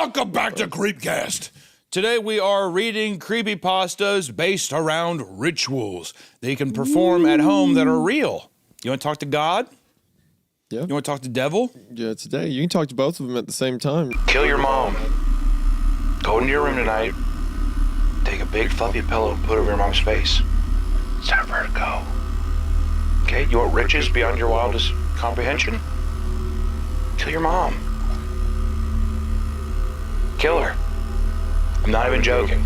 Welcome back to CreepCast. Today we are reading creepypastas based around rituals that you can perform at home that are real. You want to talk to God? Yeah. You want to talk to devil? Yeah, today. You can talk to both of them at the same time. Kill your mom. Go into your room tonight. Take a big fluffy pillow and put it over your mom's face. It's time for her to go. Okay, you want riches beyond your wildest comprehension? Kill your mom. Kill her. I'm not even joking.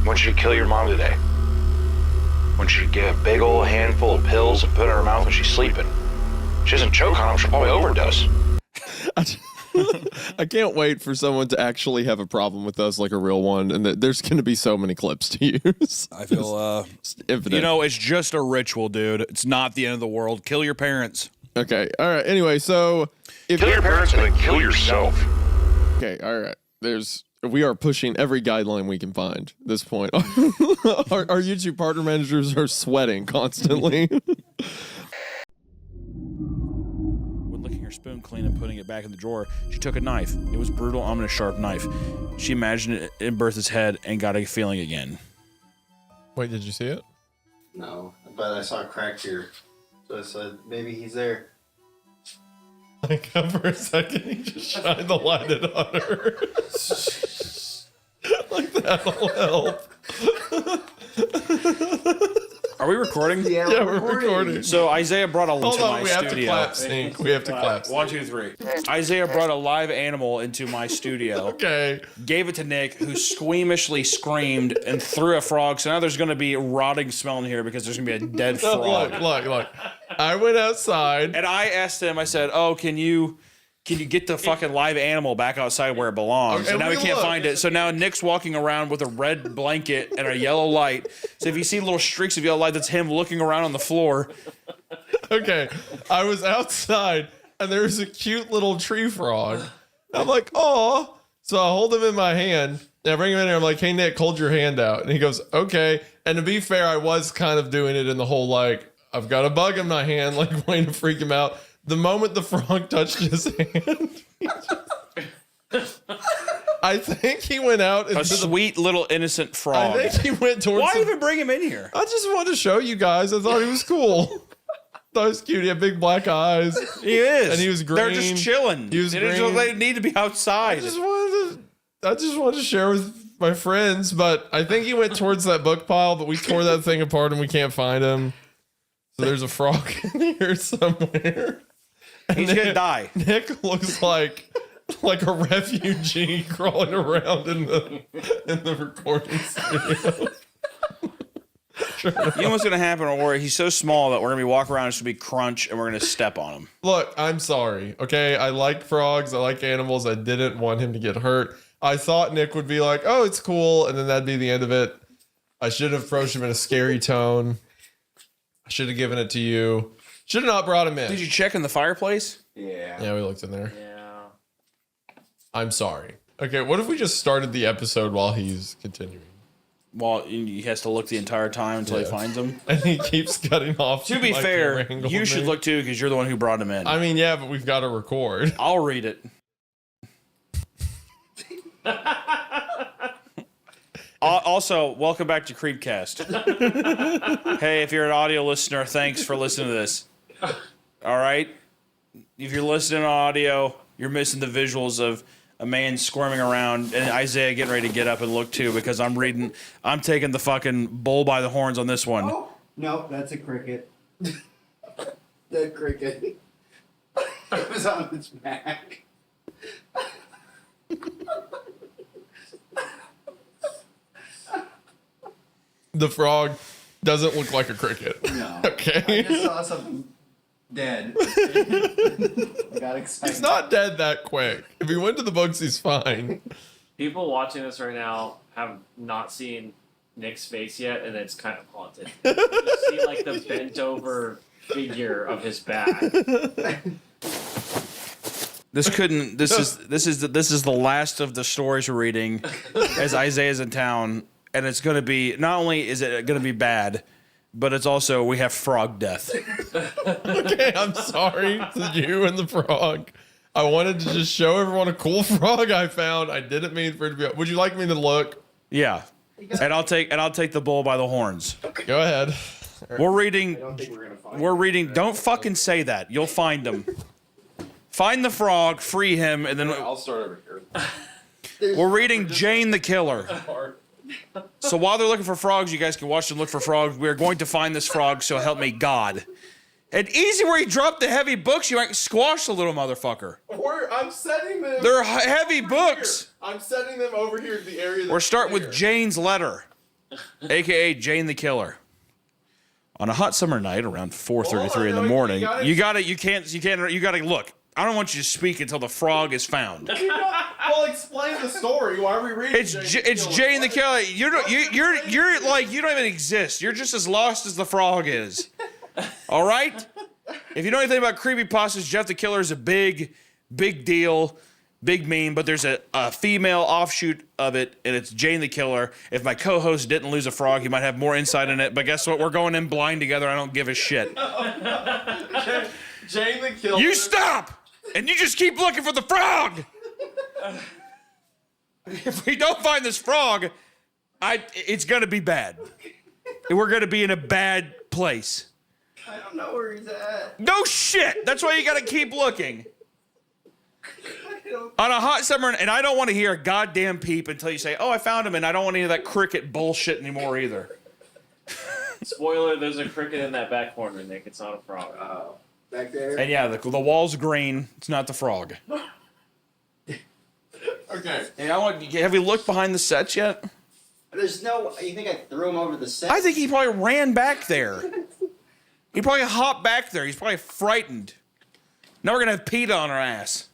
I want you to kill your mom today. I want you to get a big old handful of pills and put it in her mouth when she's sleeping. If she doesn't choke on them, she'll probably overdose. I can't wait for someone to actually have a problem with us like a real one, and that there's going to be so many clips to use. I feel, infinite. you know, it's just a ritual, dude. It's not the end of the world. Kill your parents. Okay, all right. Anyway, so if Kill your parents and then kill yourself. Okay, all right. We are pushing every guideline we can find at this point. Our YouTube partner managers are sweating constantly. When licking her spoon clean and putting it back in the drawer, she took a knife. It was brutal, ominous, sharp knife. She imagined it in Bertha's head and got a feeling again. Wait, did you see it? No, but I saw a crack here. So I said, maybe he's there. Like, for a second, he just shined the light in on her. Like, that'll help. Are we recording? Yeah, we're recording. So Isaiah brought a Hold into on, my we have studio. to clap, Snake. We have to clap. 1, 2, 3. Isaiah brought a live animal into my studio. Okay. Gave it to Nick, who squeamishly screamed and threw a frog. So now there's going to be rotting smell in here because there's going to be a dead frog. Look. I went outside. And I asked him, I said, oh, can you get the fucking live animal back outside where it belongs? Okay, and now we can't look. find it. So now Nick's walking around with a red blanket and a yellow light. So if you see little streaks of yellow light, that's him looking around on the floor. Okay. I was outside and there was a cute little tree frog. I'm like, oh. So I hold him in my hand. And I bring him in there. I'm like, hey, Nick, hold your hand out. And he goes, okay. And to be fair, I was kind of doing it in the whole, like, I've got a bug in my hand, like, waiting to freak him out. The moment the frog touched his hand, I think he went out into A sweet little innocent frog. I think he went towards. Why even bring him in here? I just wanted to show you guys. I thought he was cool. Thought he was cute. He had big black eyes. He is. And he was green. They're just chilling. He was green. They need to be outside. I just wanted to share with my friends, but I think he went towards that book pile, but we tore that thing apart and we can't find him. So there's a frog in here somewhere. He's gonna die. Nick looks like a refugee crawling around in the recording studio. You know what's gonna happen, or he's so small that we're gonna be walking around, it's gonna be crunch, and we're gonna step on him. Look, I'm sorry. Okay, I like frogs. I like animals. I didn't want him to get hurt. I thought Nick would be like, "Oh, it's cool," and then that'd be the end of it. I should have approached him in a scary tone. I should have given it to you. Should have not brought him in. Did you check in the fireplace? Yeah. Yeah, we looked in there. Yeah. I'm sorry. Okay, what if we just started the episode while he's continuing? Well, he has to look the entire time until he finds him. And he keeps cutting off. To be my fair, camera angle you with should me. look too because you're the one who brought him in. I mean, yeah, but we've got to record. I'll read it. Also, welcome back to CreepCast. Hey, if you're an audio listener, thanks for listening to this. All right? If you're listening on audio, you're missing the visuals of a man squirming around and Isaiah getting ready to get up and look too because I'm taking the fucking bull by the horns on this one. Oh, no, that's a cricket. The cricket. It was on its back. The frog doesn't look like a cricket. No. Okay. I just saw something dead. I got excited. He's not dead that quick. If he went to the books, he's fine. People watching this right now have not seen Nick's face yet, and it's kind of haunted. You see like the bent over figure of his back. This is the last of the stories we're reading as Isaiah's in town, and it's going to be, not only is it going to be bad, but it's also, we have frog death. Okay, I'm sorry to you and the frog. I wanted to just show everyone a cool frog I found. I didn't mean for it to be. Would you like me to look? Yeah. And I'll take the bull by the horns. Go ahead. We're reading. I don't think we're gonna find. We're reading. Don't fucking say that. You'll find him. Find the frog, free him, and then I'll start over here. we're reading Jane the Killer. So while they're looking for frogs, you guys can watch them look for frogs. We're going to find this frog, so help me God. And easy where you drop the heavy books, you might squash the little motherfucker. I'm setting them. They're heavy books. I'm setting them over here to the area. We're starting with Jane's letter, aka Jane the Killer. On a hot summer night around 4:33 in the morning, you gotta look. I don't want you to speak until the frog is found. Well, explain the story. Why are we reading? It's Jane the Killer. You're like you don't even exist. You're just as lost as the frog is. All right. If you know anything about creepypastas, Jeff the Killer is a big deal, big meme. But there's a female offshoot of it, and it's Jane the Killer. If my co-host didn't lose a frog, he might have more insight in it. But guess what? We're going in blind together. I don't give a shit. Jane the Killer. You stop, and you just keep looking for the frog. If we don't find this frog, it's gonna be bad. We're gonna be in a bad place. I don't know where he's at. No shit. That's why you gotta keep looking. On a hot summer, and I don't want to hear a goddamn peep until you say, "Oh, I found him," and I don't want any of that cricket bullshit anymore either. Spoiler: there's a cricket in that back corner, Nick. It's not a frog. Back there. And yeah, the wall's green. It's not the frog. Okay. And have we looked behind the sets yet? There's no. You think I threw him over the set? I think he probably ran back there. He probably hopped back there. He's probably frightened. Now we're gonna have PETA on our ass.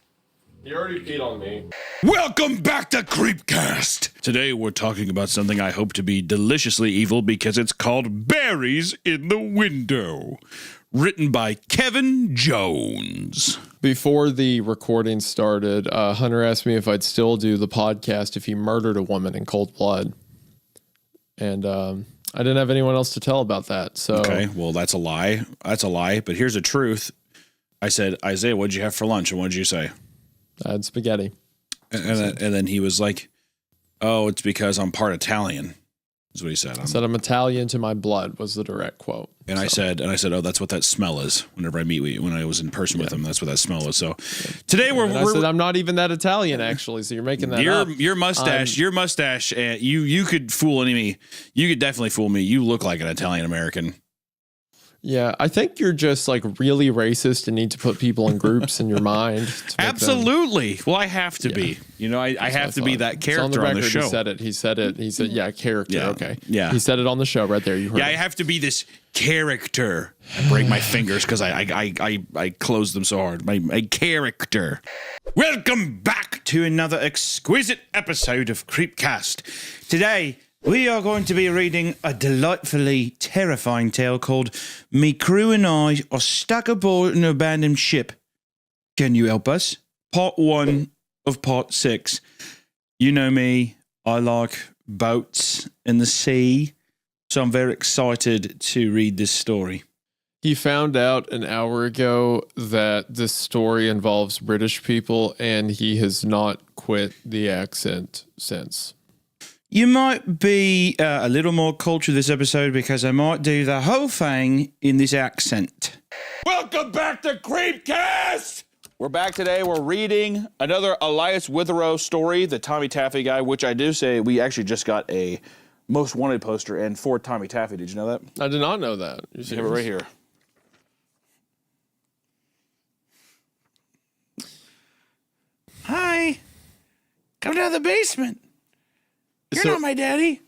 You already peed on me. Welcome back to CreepCast. Today we're talking about something I hope to be deliciously evil because it's called Berries in the Window. Written by Kevin Jones. Before the recording started, Hunter asked me if I'd still do the podcast if he murdered a woman in cold blood. And I didn't have anyone else to tell about that. So Okay, well, that's a lie. That's a lie. But here's the truth. I said, Isaiah, what'd you have for lunch? And what'd you say? I had spaghetti. And then he was like, oh, it's because I'm part Italian. Is what he said. I said, I'm Italian to my blood was the direct quote. And I said, oh, that's what that smell is. Whenever I meet when I was in person with him, that's what that smell is. So today I said, I'm not even that Italian actually. So you're making that up. Your mustache, you could fool me. You could definitely fool me. You look like an Italian American. Yeah, I think you're just like really racist and need to put people in groups in your mind. Absolutely. Well, I have to be. You know, I have to be that character on the show. He said it. He said, yeah, character. Yeah. Okay. Yeah. He said it on the show right there. You heard Yeah, I it. have to be this character. I break my fingers because I close them so hard. My character. Welcome back to another exquisite episode of CreepCast. Today, we are going to be reading a delightfully terrifying tale called Me Crew and I Are Stuck Aboard an Abandoned Ship. Can you help us? Part 1 of Part 6. You know me, I like boats and the sea, so I'm very excited to read this story. He found out an hour ago that this story involves British people, and he has not quit the accent since. You might be a little more cultured this episode because I might do the whole thing in this accent. Welcome back to CreepCast! We're back today. We're reading another Elias Witherow story, the Tommy Taffy guy, which I do say we actually just got a Most Wanted poster and for Tommy Taffy. Did you know that? I did not know that. You have it right here. Hi. Come down to the basement. You're not my daddy.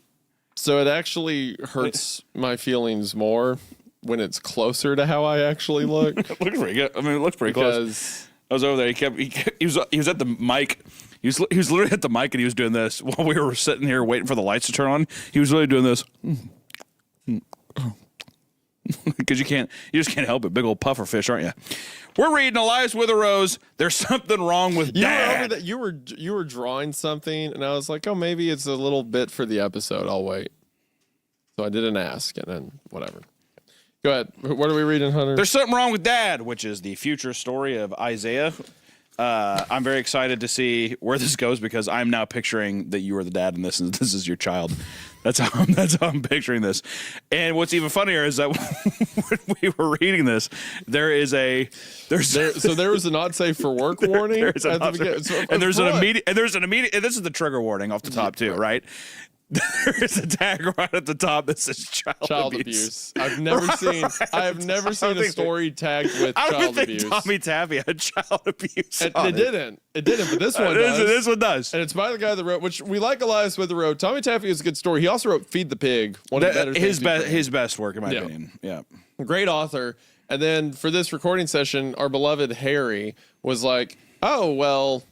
So it actually hurts my feelings more when it's closer to how I actually look. It looks pretty good. I mean, it looks pretty close. I was over there. He was at the mic. He was literally at the mic and he was doing this while we were sitting here waiting for the lights to turn on. He was really doing this. Because you just can't help it. Big old puffer fish, aren't you? We're reading Elias Witherow's There's Something Wrong with Dad. You were drawing something, and I was like, oh, maybe it's a little bit for the episode. I'll wait. So I didn't ask, and then whatever. Go ahead. What are we reading, Hunter? There's Something Wrong with Dad, which is the future story of Isaiah. I'm very excited to see where this goes because I'm now picturing that you are the dad in this and this is your child. That's how I'm picturing this. And what's even funnier is that when we were reading this, there was a not safe for work warning. There's an immediate, and this is the trigger warning off the top too, right? There's a tag right at the top that says child abuse. I've never seen a story tagged with child abuse. Tommy Taffy had child abuse. It didn't, but this one does. This one does. And it's by the guy that wrote, which we like Elias with the road. Tommy Taffy is a good story. He also wrote Feed the Pig. His best work in my opinion. Yeah. Great author. And then for this recording session, our beloved Harry was like, oh, well,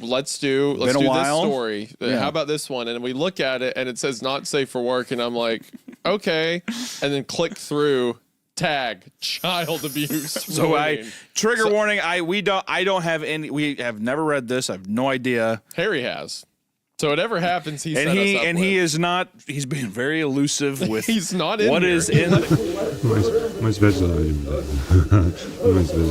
let's do this story. Yeah. How about this one? And we look at it and it says not safe for work. And I'm like, okay. And then click through tag child abuse. So warning. We have never read this. I have no idea. Harry has. So whatever happens, he's he's being very elusive with he's not in what here. is in my special item.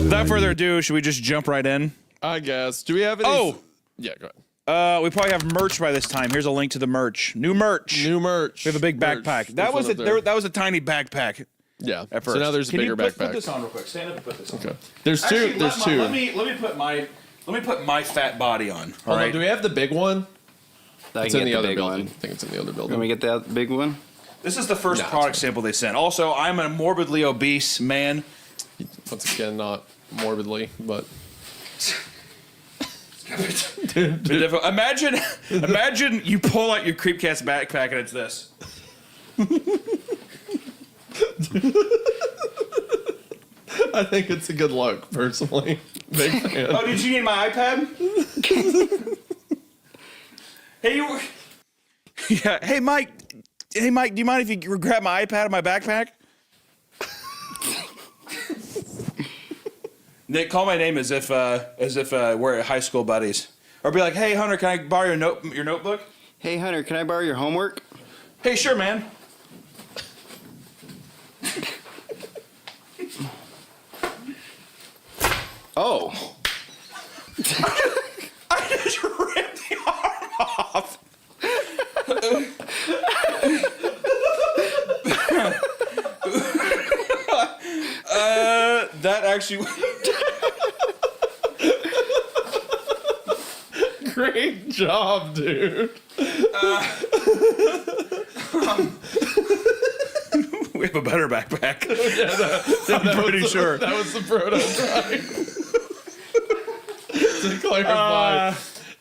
Without further ado, should we just jump right in? I guess. Do we have any? Yeah, go ahead. We probably have merch by this time. Here's a link to the merch. New merch. We have a big backpack. That was a tiny backpack. Yeah. At first. So now there's a bigger backpack. Put this on real quick. Stand up and put this on. Okay. There's two. Let me put my fat body on. All right. Do we have the big one? It's in the other building. I think it's in the other building. Let me get that big one. This is the first product sample they sent. Also, I'm a morbidly obese man. Once again, not morbidly, but. Imagine you pull out your CreepCast backpack and it's this. I think it's a good look, personally. Big fan. Oh, did you need my iPad? Hey, Mike. Hey, Mike. Do you mind if you grab my iPad and my backpack? Nick, call my name as if we're high school buddies, or be like, "Hey, Hunter, can I borrow your notebook?" Hey, Hunter, can I borrow your homework? Hey, sure, man. Oh. I just ripped the arm off. That actually. Great job, dude. We have a better backpack. I'm pretty sure. That was the prototype.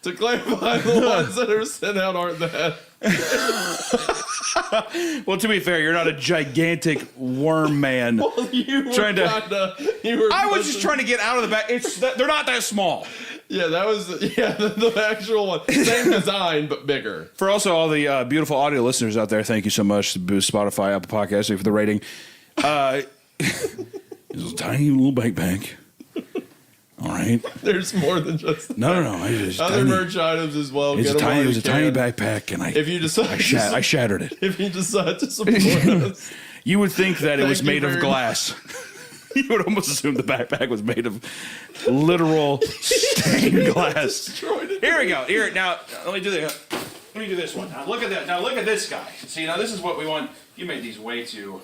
To clarify, the ones that are sent out aren't that. Well, to be fair, you're not a gigantic worm man. Well, you were I was just trying to get out of the back. They're not that small. Yeah, that was the actual one. Same design, but bigger. For also all the beautiful audio listeners out there, thank you so much to Spotify, Apple Podcasts, for the rating. It's a tiny little backpack. All right. There's more than just that. No. Other merch items as well. It was a tiny backpack, and I shattered it. If you decide to support us, you would think that it was made of glass. You would almost assume the backpack was made of literal stained glass. Here we go. Here now, let me do this one. Now look at that. Now look at this guy. See, now this is what we want. You made these way too.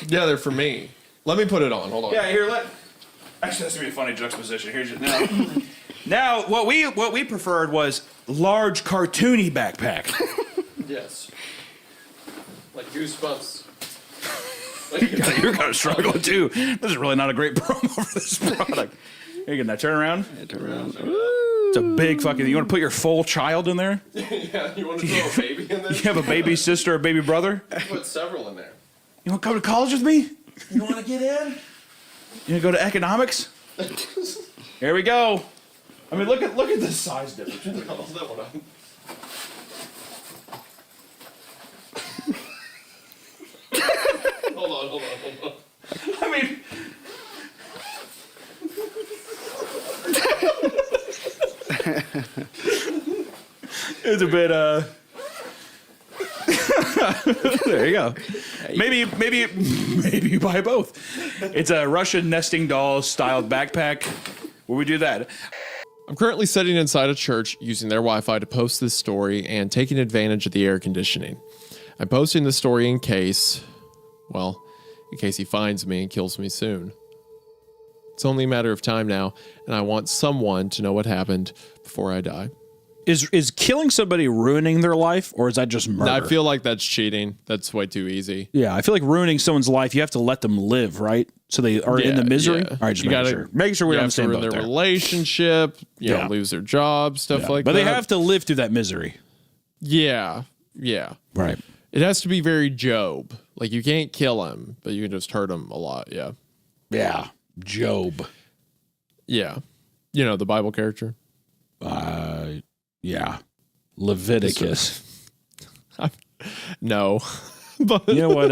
Yeah, they're for me. Let me put it on. Hold on. Yeah, here. Actually, that's gonna be a funny juxtaposition. Here's now. Now, what we preferred was large, cartoony backpack. Yes. Like Goosebumps. You're kind of struggling too. This is really not a great promo for this product. Here you go. Now turn around. Yeah, turn around. It's a big fucking. You want to put your full child in there? Yeah, you want to throw a baby in there? You have a baby sister or baby brother? Put several in there. You want to come to college with me? You want to get in? You want to go to economics? Here we go. I mean, look at the size difference. Hold that one up. Hold on. I mean, it's a bit. There you go. Maybe you buy both. It's a Russian nesting doll styled backpack Will we do that? I'm currently sitting inside a church using their Wi-Fi to post this story and taking advantage of the air conditioning. I'm posting this story in case he finds me and kills me soon. It's only a matter of time now, and I want someone to know what happened before I die. Is killing somebody ruining their life, or is that just murder? I feel like that's cheating. That's way too easy. Yeah, I feel like ruining someone's life, you have to let them live, right? So they are in the misery. Yeah. All right, just making sure we're on the same boat their there. relationship, lose their job, stuff like but that. they have to live through that misery. Yeah. Right. It has to be very Job. Like, you can't kill him, but you can just hurt him a lot. Yeah. Yeah. Job. Yeah. You know, the Bible character. Yeah. Leviticus. No. But You know what?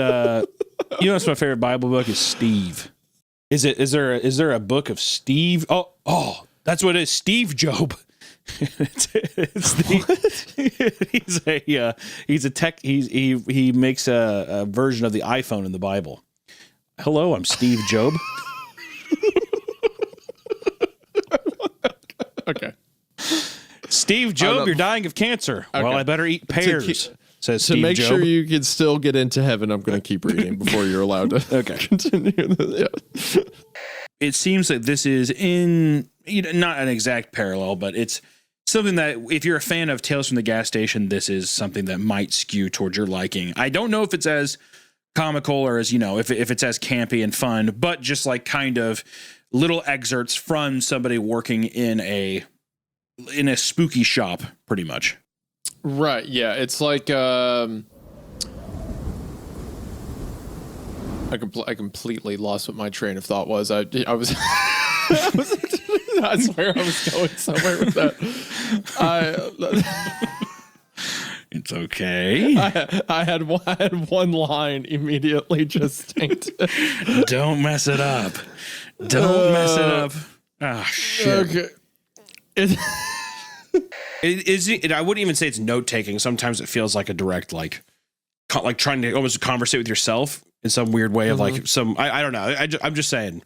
What's my favorite Bible book is Steve. Is there a book of Steve? Oh, that's what it is. Steve Job. He's a tech. He makes a version of the iPhone in the Bible. Hello, I'm Steve Job. okay. Steve Job, you're dying of cancer. Okay. Well, I better eat pears. Says To Steve make Job. sure you can still get into heaven, I'm going to keep reading before you're allowed to continue. Yeah. It seems that this is not an exact parallel, but it's something that if you're a fan of Tales from the Gas Station, this is something that might skew towards your liking. I don't know if it's as comical or as, if it's as campy and fun, but just like kind of little excerpts from somebody working in a spooky shop, pretty much. Right. Yeah. It's like I completely lost what my train of thought was. I was I swear I was going somewhere with that. It's okay. I had one line immediately just tanked. Don't mess it up. Don't mess it up. Ah, shit. Okay. I wouldn't even say it's note taking. Sometimes it feels like a direct, like trying to almost conversate with yourself in some weird way of like some. I don't know. I'm just saying.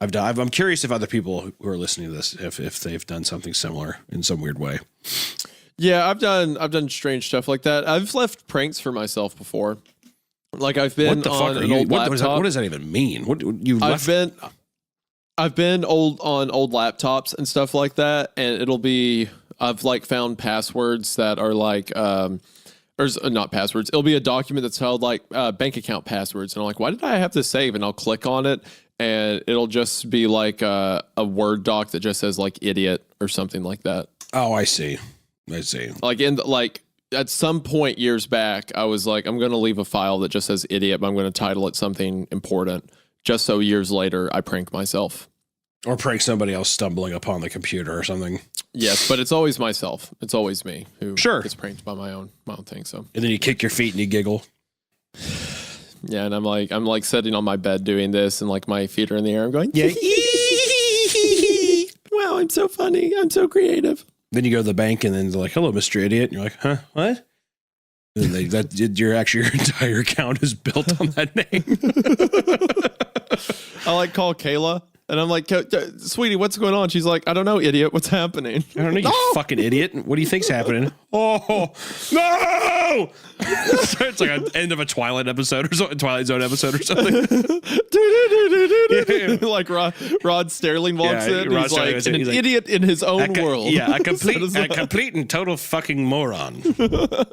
I'm curious if other people who are listening to this if they've done something similar in some weird way. Yeah, I've done strange stuff like that. I've left pranks for myself before. Like I've been What the on fuck an old what laptop. does that even mean? What you left? I've been on old laptops and stuff like that, and I've like found passwords that are like not passwords. It'll be a document that's held like bank account passwords, and I'm like, why did I have to save? And I'll click on it, and it'll just be like a Word doc that just says like idiot or something like that. Oh, I see. Like at some point years back, I was like, I'm going to leave a file that just says idiot, but I'm going to title it something important, just so years later I prank myself. Or prank somebody else stumbling upon the computer or something. Yes, but it's always myself. It's always me who Sure. gets pranked by my own thing. So And then you kick your feet and you giggle. yeah, and I'm like sitting on my bed doing this, and like my feet are in the air. I'm going, Yeah. wow, I'm so funny. I'm so creative. Then you go to the bank and then they're like, hello, Mr. Idiot. And you're like, huh? What? And then your entire account is built on that name. I like call Kayla. And I'm like, sweetie, what's going on? She's like, I don't know, idiot. What's happening? I don't know, you fucking idiot. What do you think's happening? Oh, no! It's like an end of a Twilight episode or something, Twilight Zone episode or something. Like Rod Sterling walks in. Rod He's Sterling like is- an he's like, idiot in his own world. Yeah, a complete and total fucking moron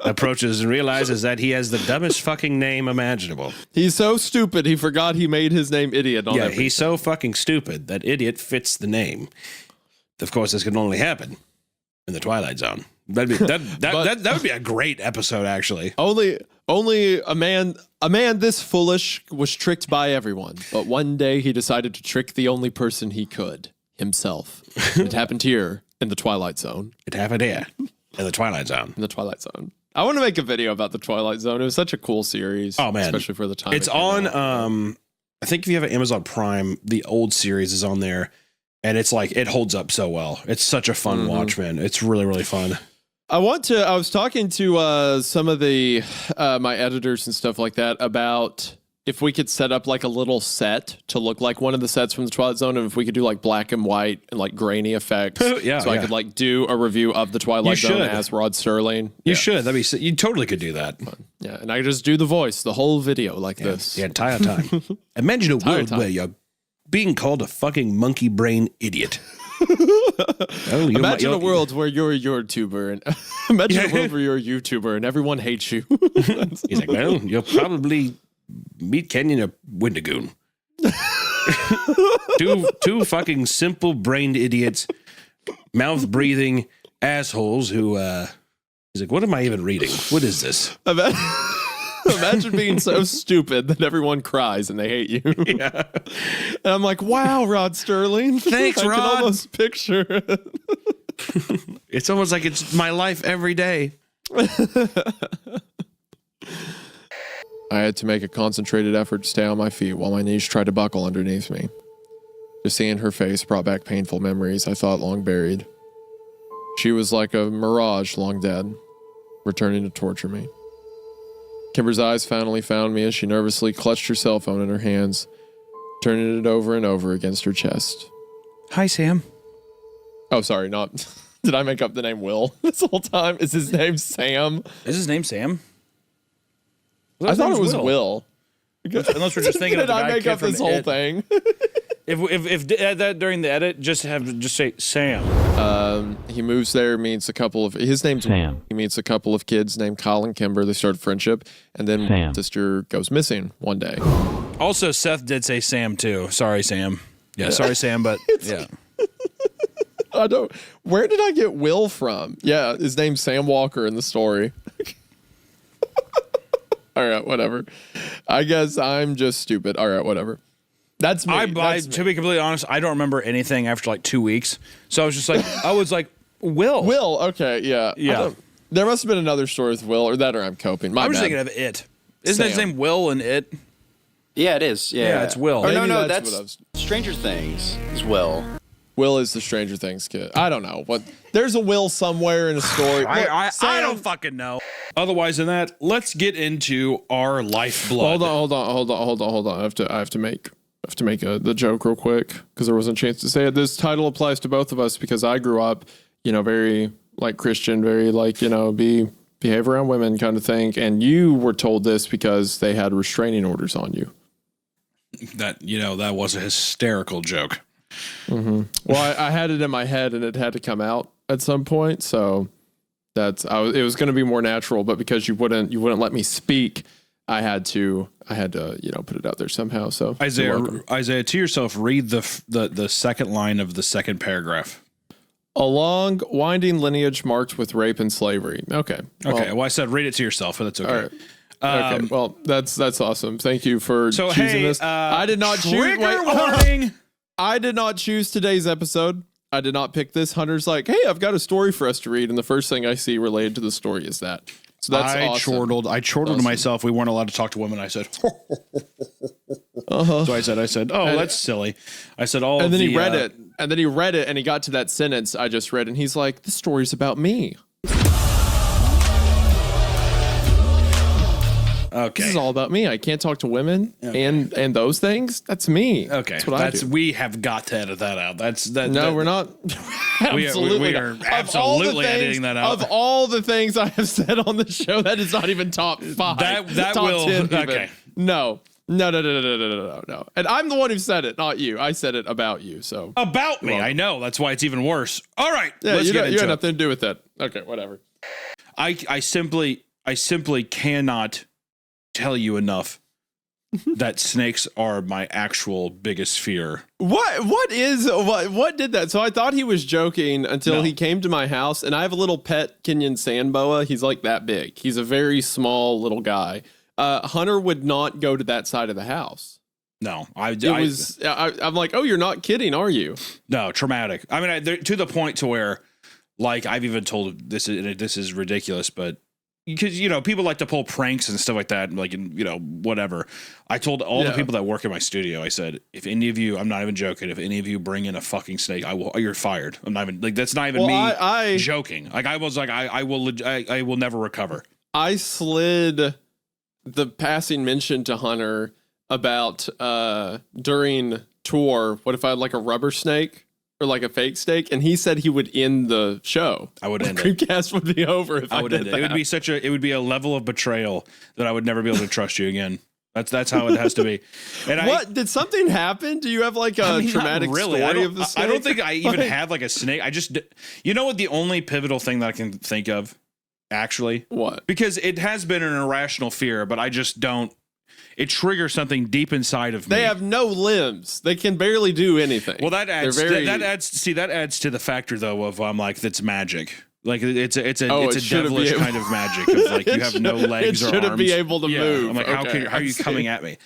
approaches and realizes that he has the dumbest fucking name imaginable. He's so stupid, he forgot he made his name idiot on everything. He's so fucking stupid that idiot fits the name. Of course, this can only happen in the Twilight Zone. That would be a great episode, actually. Only a man this foolish was tricked by everyone, but one day he decided to trick the only person he could, himself. It happened here in the Twilight Zone. It happened here in the Twilight Zone. In the Twilight Zone. I want to make a video about the Twilight Zone. It was such a cool series. Oh man, especially for the time. It's it came on. out. I think if you have an Amazon Prime, the old series is on there, and it's like it holds up so well. It's such a fun watch, man. It's really, really fun. I was talking to some of the my editors and stuff like that about if we could set up like a little set to look like one of the sets from the Twilight Zone, and if we could do like black and white and like grainy effects, I could like do a review of the Twilight Zone as Rod Sterling. You should. You totally could do that. Yeah, and I could just do the voice, the whole video like this. The entire time. Imagine a world where you're being called a fucking monkey brain idiot. Imagine a world where you're a YouTuber, and imagine a world where you're a YouTuber and everyone hates you. He's like, well, you'll probably meet Kenyon or Wendigoon. two fucking simple brained idiots, mouth breathing assholes who he's like, what am I even reading? What is this? Imagine being so stupid that everyone cries and they hate you. Yeah. And I'm like, wow, Rod Sterling. Thanks, I Rod. can almost picture it. It's almost like it's my life every day. I had to make a concentrated effort to stay on my feet while my knees tried to buckle underneath me. Just seeing her face brought back painful memories I thought long buried. She was like a mirage long dead, returning to torture me. Kimber's eyes finally found me as she nervously clutched her cell phone in her hands, turning it over and over against her chest. Hi, Sam. Oh, sorry, not... Did I make up the name Will this whole time? Is his name Sam? Is his name Sam? I thought it was Will. Unless we're just thinking of the Did guy I make kid up from this the whole It. thing? If that during the edit, just say Sam. He moves there, meets a couple of... His name's Sam. He meets a couple of kids named Kyle and Kimber. They start friendship, and then sister goes missing one day. Also, Seth did say Sam, too. Sorry, Sam. Yeah, sorry, Sam, but yeah. I don't... Where did I get Will from? Yeah, his name's Sam Walker in the story. All right, whatever. I guess I'm just stupid. All right, whatever. That's me. To be completely honest, I don't remember anything after like 2 weeks. So I was just like, Will. Will, okay, yeah. Yeah. There must have been another story with Will, or that, or I'm coping. I was thinking of It. Isn't his name Will in It? Yeah, it is. Yeah, it's Will. Or no, Maybe that's what I was- Stranger Things is Will. Will is the Stranger Things kid. I don't know. There's a Will somewhere in a story. I don't fucking know. Otherwise than that, let's get into our lifeblood. Hold on. I have to make the joke real quick because there wasn't a chance to say it. This title applies to both of us because I grew up, very like Christian, very like, behave around women kind of thing. And you were told this because they had restraining orders on you. That was a hysterical joke. Mm-hmm. Well, I had it in my head and it had to come out at some point. So it was going to be more natural, but because you wouldn't let me speak, I had to put it out there somehow. So Isaiah, to yourself, read the second line of the second paragraph. A long, winding lineage marked with rape and slavery. Okay. Well, I said read it to yourself, but that's okay. All right. Okay. Well, that's awesome. Thank you for choosing this. I did not choose. Trigger warning. I did not choose today's episode. I did not pick this. Hunter's like, hey, I've got a story for us to read, and the first thing I see related to the story is that. So that's awesome. I chortled to myself. We weren't allowed to talk to women. I said, So I said, oh, that's silly. I said, oh, and then he read it, and he got to that sentence I just read, and he's like, this story's about me. Okay. This is all about me. I can't talk to women and those things. That's me. Okay. That's what I do. We have got to edit that out. We're not. We are absolutely editing that out. Of all the things I have said on the show, that is not even top 5. That top will 10 even. okay. No. And I'm the one who said it, not you. I said it about you. So about me. I know. That's why it's even worse. All right. Yeah, let's you get into had it. nothing to do with that. Okay, whatever. I simply cannot tell you enough that snakes are my actual biggest fear. What did that? So I thought he was joking until he came to my house, and I have a little pet Kenyan sand boa. He's like that big. He's a very small little guy. Hunter would not go to that side of the house. No, I'm like, oh, you're not kidding, are you? No, traumatic. I mean, to the point to where, like, I've even told this is ridiculous, but because people like to pull pranks and stuff like that, like, whatever. I told all the people that work in my studio, I said, if any of you, I'm not even joking, if any of you bring in a fucking snake, you're fired. I'm not even like, that's not even me joking. Like, I was like, I will never recover. I slid the passing mention to Hunter about during tour, what if I had like a rubber snake or like a fake snake? And he said he would end the show. I would end it. Creepcast would be over if I would did end it. that. It would be a level of betrayal that I would never be able to trust you again. That's how it has to be. And what did something happen? Do you have like a traumatic story of the snake? I don't think I even have like a snake. I just, you know what? The only pivotal thing that I can think of, actually, what? Because it has been an irrational fear, but I just don't. It triggers something deep inside of me. They have no limbs. They can barely do anything. Well, that adds. Very- that adds to the factor though of like that's magic. Like it's a shouldn't devilish be able- kind of magic of like you have no legs or arms. It shouldn't be able to move. I'm like, Okay, how are I you see. coming at me?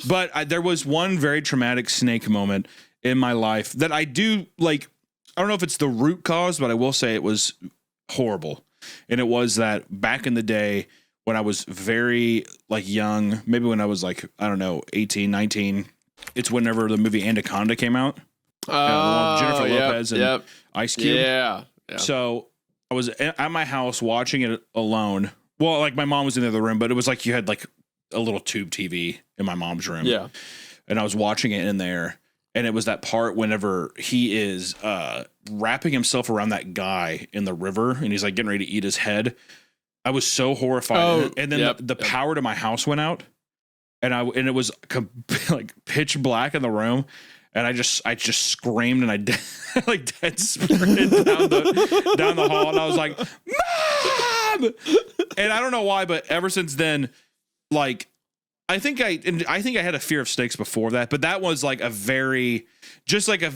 But there was one very traumatic snake moment in my life that I do like. I don't know if it's the root cause, but I will say it was horrible. And it was that back in the day when I was very like young, maybe when I was like, I don't know, 18, 19, it's whenever the movie Anaconda came out. The one with Jennifer Lopez and Ice Cube. Yeah. So I was at my house watching it alone. Well, like my mom was in the other room, but it was like you had like a little tube TV in my mom's room. Yeah. And I was watching it in there. And it was that part whenever he is wrapping himself around that guy in the river and he's like getting ready to eat his head. I was so horrified. Oh, and then the power to my house went out. And it was like pitch black in the room. And I just screamed and I like dead sprinted down the hall. And I was like, Mom! And I don't know why, but ever since then, like, I think I had a fear of snakes before that, but that was like a very, just like a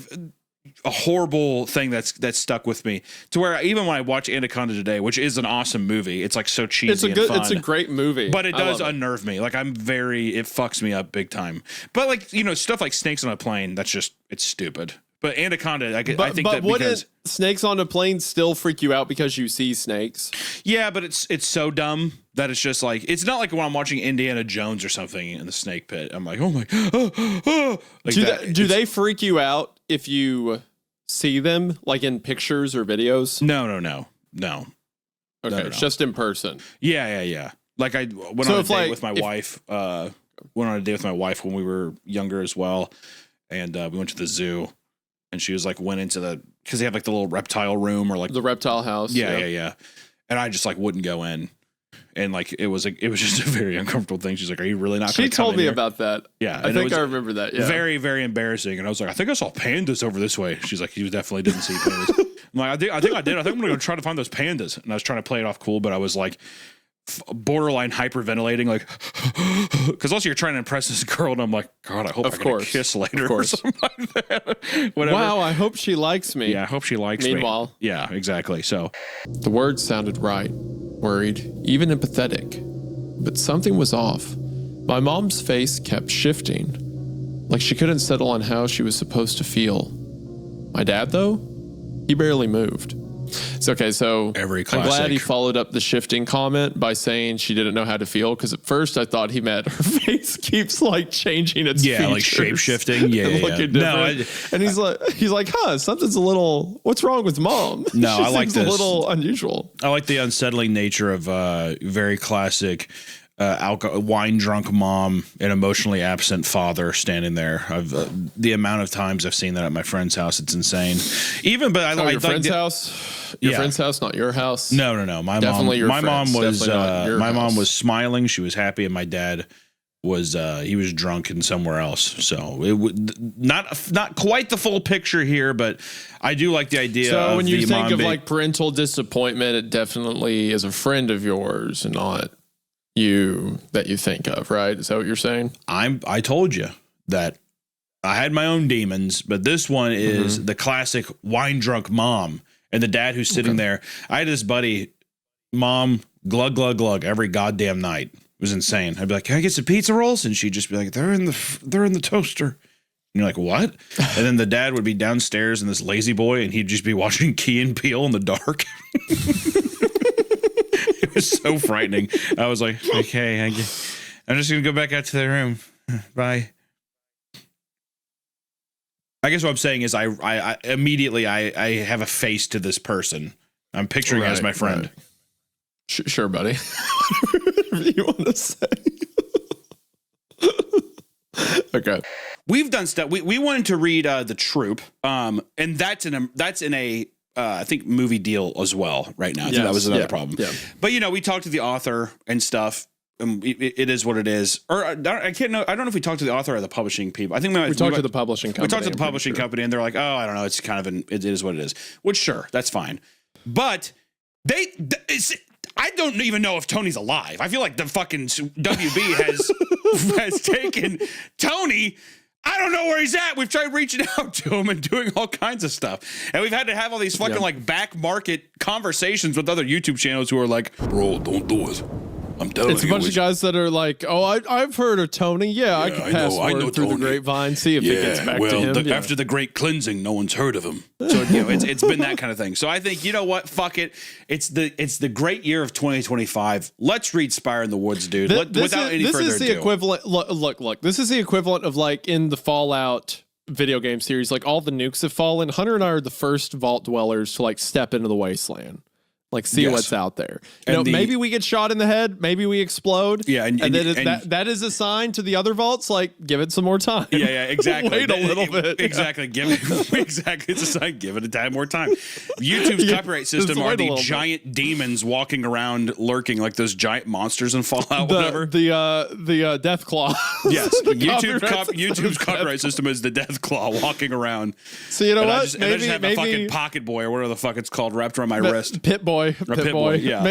horrible thing that's stuck with me to where even when I watch Anaconda today, which is an awesome movie, it's like so cheesy and fun. It's a great movie, but it does unnerve me. Like it fucks me up big time. But like, you know, stuff like snakes on a plane, that's just, it's stupid. But Anaconda, I think that wouldn't snakes on a plane still freak you out because you see snakes? Yeah, but it's so dumb that it's just like, it's not like when I'm watching Indiana Jones or something in the snake pit. I'm like, oh my, like do they freak you out if you see them like in pictures or videos? No. Okay, it's just in person. Yeah. Like I went on a date with my wife. Went on a date with my wife when we were younger as well, and we went to the zoo. And she was like, went into because they have like the little reptile room or like the reptile house. Yeah. And I just like wouldn't go in. And like, it was just a very uncomfortable thing. She's like, are you really not going to come in? She told me here? about that. Yeah. I think I remember that. Yeah. Very, very embarrassing. And I was like, I think I saw pandas over this way. She's like, you definitely didn't see pandas. I'm like, I think I did. I think I'm going to go try to find those pandas. And I was trying to play it off cool, but I was like, borderline hyperventilating, like, because also you're trying to impress this girl, and I'm like, God, I hope I can kiss later or something like that. Whatever. Wow, I hope she likes me. Yeah, I hope she likes me. Yeah, exactly. So the words sounded right, worried, even empathetic, but something was off. My mom's face kept shifting, like she couldn't settle on how she was supposed to feel. My dad, though, he barely moved. It's okay, so I'm glad he followed up the shifting comment by saying she didn't know how to feel, because at first I thought he meant her face keeps like changing its features. like shape shifting. Yeah, looking different. And he's like, something's a little. What's wrong with mom? No, I like this. A little unusual. I like the unsettling nature of very classic. Wine drunk mom and emotionally absent father standing there. The amount of times I've seen that at my friend's house, it's insane. Even, but your friend's house, friend's house, not your house. No. My mom was smiling. She was happy, and my dad was he was drunk and somewhere else. So it would not quite the full picture here, but I do like the idea. So when you think of like parental disappointment, it definitely is a friend of yours and not you that you think of, right? Is that what you're saying? I told you that I had my own demons, but this one is the classic wine drunk mom and the dad who's sitting there. I had this buddy, mom, glug glug glug every goddamn night. It was insane. I'd be like, "Can I get some pizza rolls?" And she'd just be like, "They're in the toaster." And you're like, "What?" And then the dad would be downstairs in this lazy boy, and he'd just be watching Key and Peele in the dark. It was so frightening. I was like, okay, I'm just going to go back out to the room. Bye. I guess what I'm saying is I immediately have a face to this person. I'm picturing it as my friend. Right. Sure, buddy. Whatever you want to say. Okay. We've done stuff. We wanted to read The Troop, and that's in a I think movie deal as well right now. I think that was another problem. Yeah. But we talked to the author and stuff. It is what it is. Or I don't know if we talked to the author or the publishing people. I think we talked to the publishing company. We talked to the publishing company, and they're like, "Oh, I don't know. It's kind of it is what it is." Which sure, that's fine. But I don't even know if Tony's alive. I feel like the fucking WB has taken Tony. I don't know where he's at. We've tried reaching out to him and doing all kinds of stuff. And we've had to have all these fucking like back market conversations with other YouTube channels who are like, bro, don't do it. I'm telling you. It's a bunch of guys that are like, oh, I've heard of Tony. Yeah, I can pass word through the grapevine, see if it gets back to him. After the great cleansing, no one's heard of him. So it's been that kind of thing. So I think, you know what? Fuck it. It's the great year of 2025. Let's read Spire in the Woods, dude. Without any further ado. This is the equivalent. Look. This is the equivalent of like in the Fallout video game series, like all the nukes have fallen. Hunter and I are the first vault dwellers to like step into the wasteland. Like, see what's out there. Maybe we get shot in the head. Maybe we explode. Yeah, and that is a sign to the other vaults. Like, give it some more time. Yeah, exactly. Wait a little bit. Exactly. Exactly. It's a sign. Give it a time more time. YouTube's copyright system are the giant demons walking around, lurking like those giant monsters in Fallout. Whatever. The Death Claw. Yes. YouTube's copyright system is the Death Claw walking around. So you know what? I just have a fucking Pocket Boy or whatever the fuck it's called wrapped around my wrist. Pit Boy. Yeah.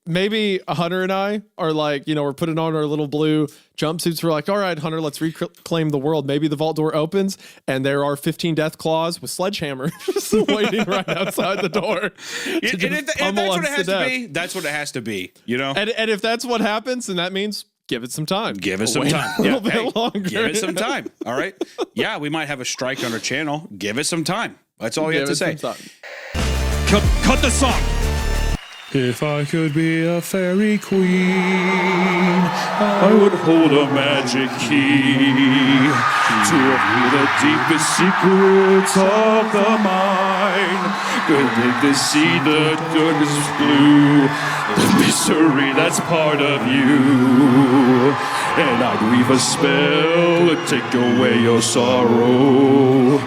Maybe Hunter and I are like, we're putting on our little blue jumpsuits. We're like, all right, Hunter, let's reclaim the world. Maybe the vault door opens and there are 15 death claws with sledgehammers waiting right outside the door. And if that's what it has to be, that's what it has to be, And if that's what happens, then that means give it some time. Give it some time. A little bit longer. Give it some time. All right. Yeah, we might have a strike on our channel. Give it some time. That's all you have to say. Cut the song. If I could be a fairy queen, I would hold a magic key to reveal the deepest secrets of the mind. Could make the sea the darkest blue, the mystery that's part of you. And I'd weave a spell to take away your sorrow.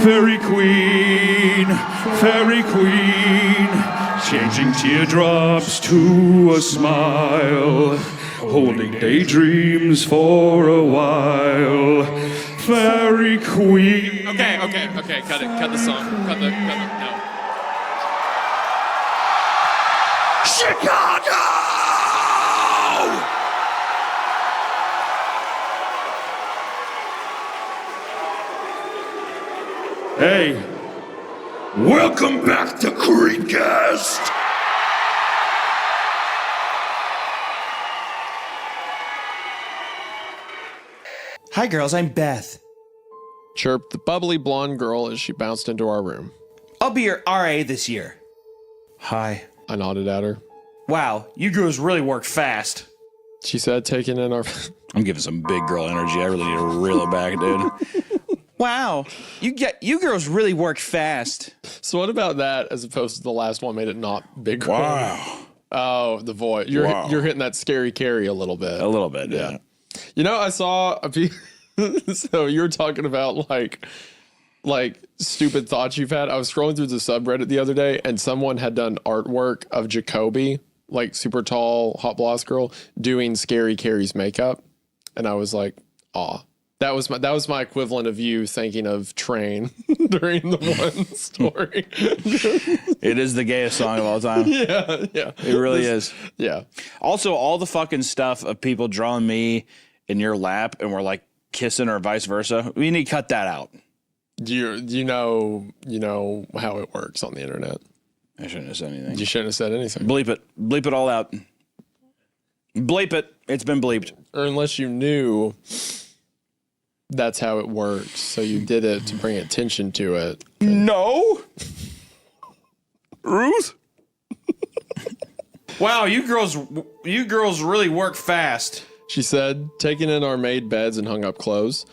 Fairy queen, changing teardrops to a smile, holding daydreams for a while. Fairy queen. Okay. Cut it. Cut the song. No. Chicago! Hey, welcome back to CreepCast. Hi, girls. I'm Beth. Chirped the bubbly blonde girl as she bounced into our room. I'll be your RA this year. Hi. I nodded at her. Wow, you girls really work fast. She said, taking in our... I'm giving some big girl energy. I really need to reel it back, dude. Wow, you girls really work fast. So what about that as opposed to the last one made it not big girl? Wow. Oh, the voice. You're hitting that scary carry a little bit. A little bit, yeah. I saw a piece... So you're talking about like stupid thoughts you've had. I was scrolling through the subreddit the other day and someone had done artwork of Jacoby, like super tall, hot blouse girl, doing Scary Carrie's makeup. And I was like, aw. That was my equivalent of you thinking of Train during the one story. It is the gayest song of all time. Yeah. It really is. Yeah. Also, all the fucking stuff of people drawing me in your lap and we're like kissing or vice versa. We need to cut that out. You know how it works on the internet. I shouldn't have said anything. You shouldn't have said anything. Bleep it. Bleep it all out. Bleep it. It's been bleeped. Or unless you knew that's how it works, so you did it to bring attention to it. No. Ruth? Wow, you girls really work fast. She said, taking in our made beds and hung up clothes.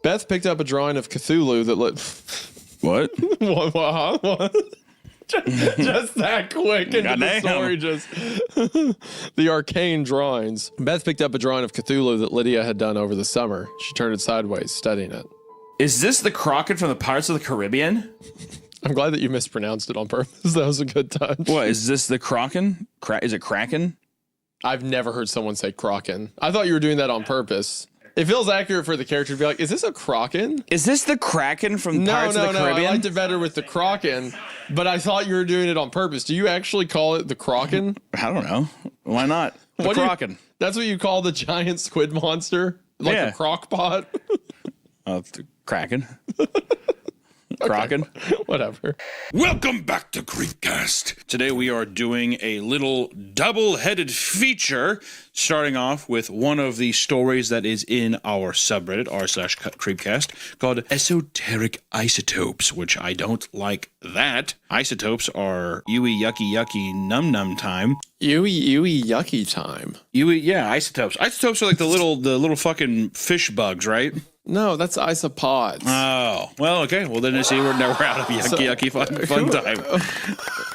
Beth picked up a drawing of Cthulhu that looked... What? What? just that quick into the story. Just the arcane drawings. Beth picked up a drawing of Cthulhu that Lydia had done over the summer. She turned it sideways, studying it. Is this the Kraken from the Pirates of the Caribbean? I'm glad that you mispronounced it on purpose. That was a good touch. What, is this the Kraken? Is it Kraken? I've never heard someone say Kraken. I thought you were doing that on purpose. It feels accurate for the character to be like, is this a Kraken? Is this the Kraken from Pirates of the Caribbean? I liked it better with the Kraken, but I thought you were doing it on purpose. Do you actually call it the Kraken? I don't know. Why not? The Kraken. That's what you call the giant squid monster? Like a crock pot? The Kraken. Kraken. Whatever. Welcome back to CreepCast. Today we are doing a little double-headed feature, starting off with one of the stories that is in our subreddit, r/CreepCast, called Esoteric Isotopes, which I don't like that. Isotopes are Yui yucky yucky num num time. Yui yucky time. Isotopes. Isotopes are like the little fucking fish bugs, right? No, that's isopods. Oh, well, okay. Well, then you see, we're out of yucky fun time.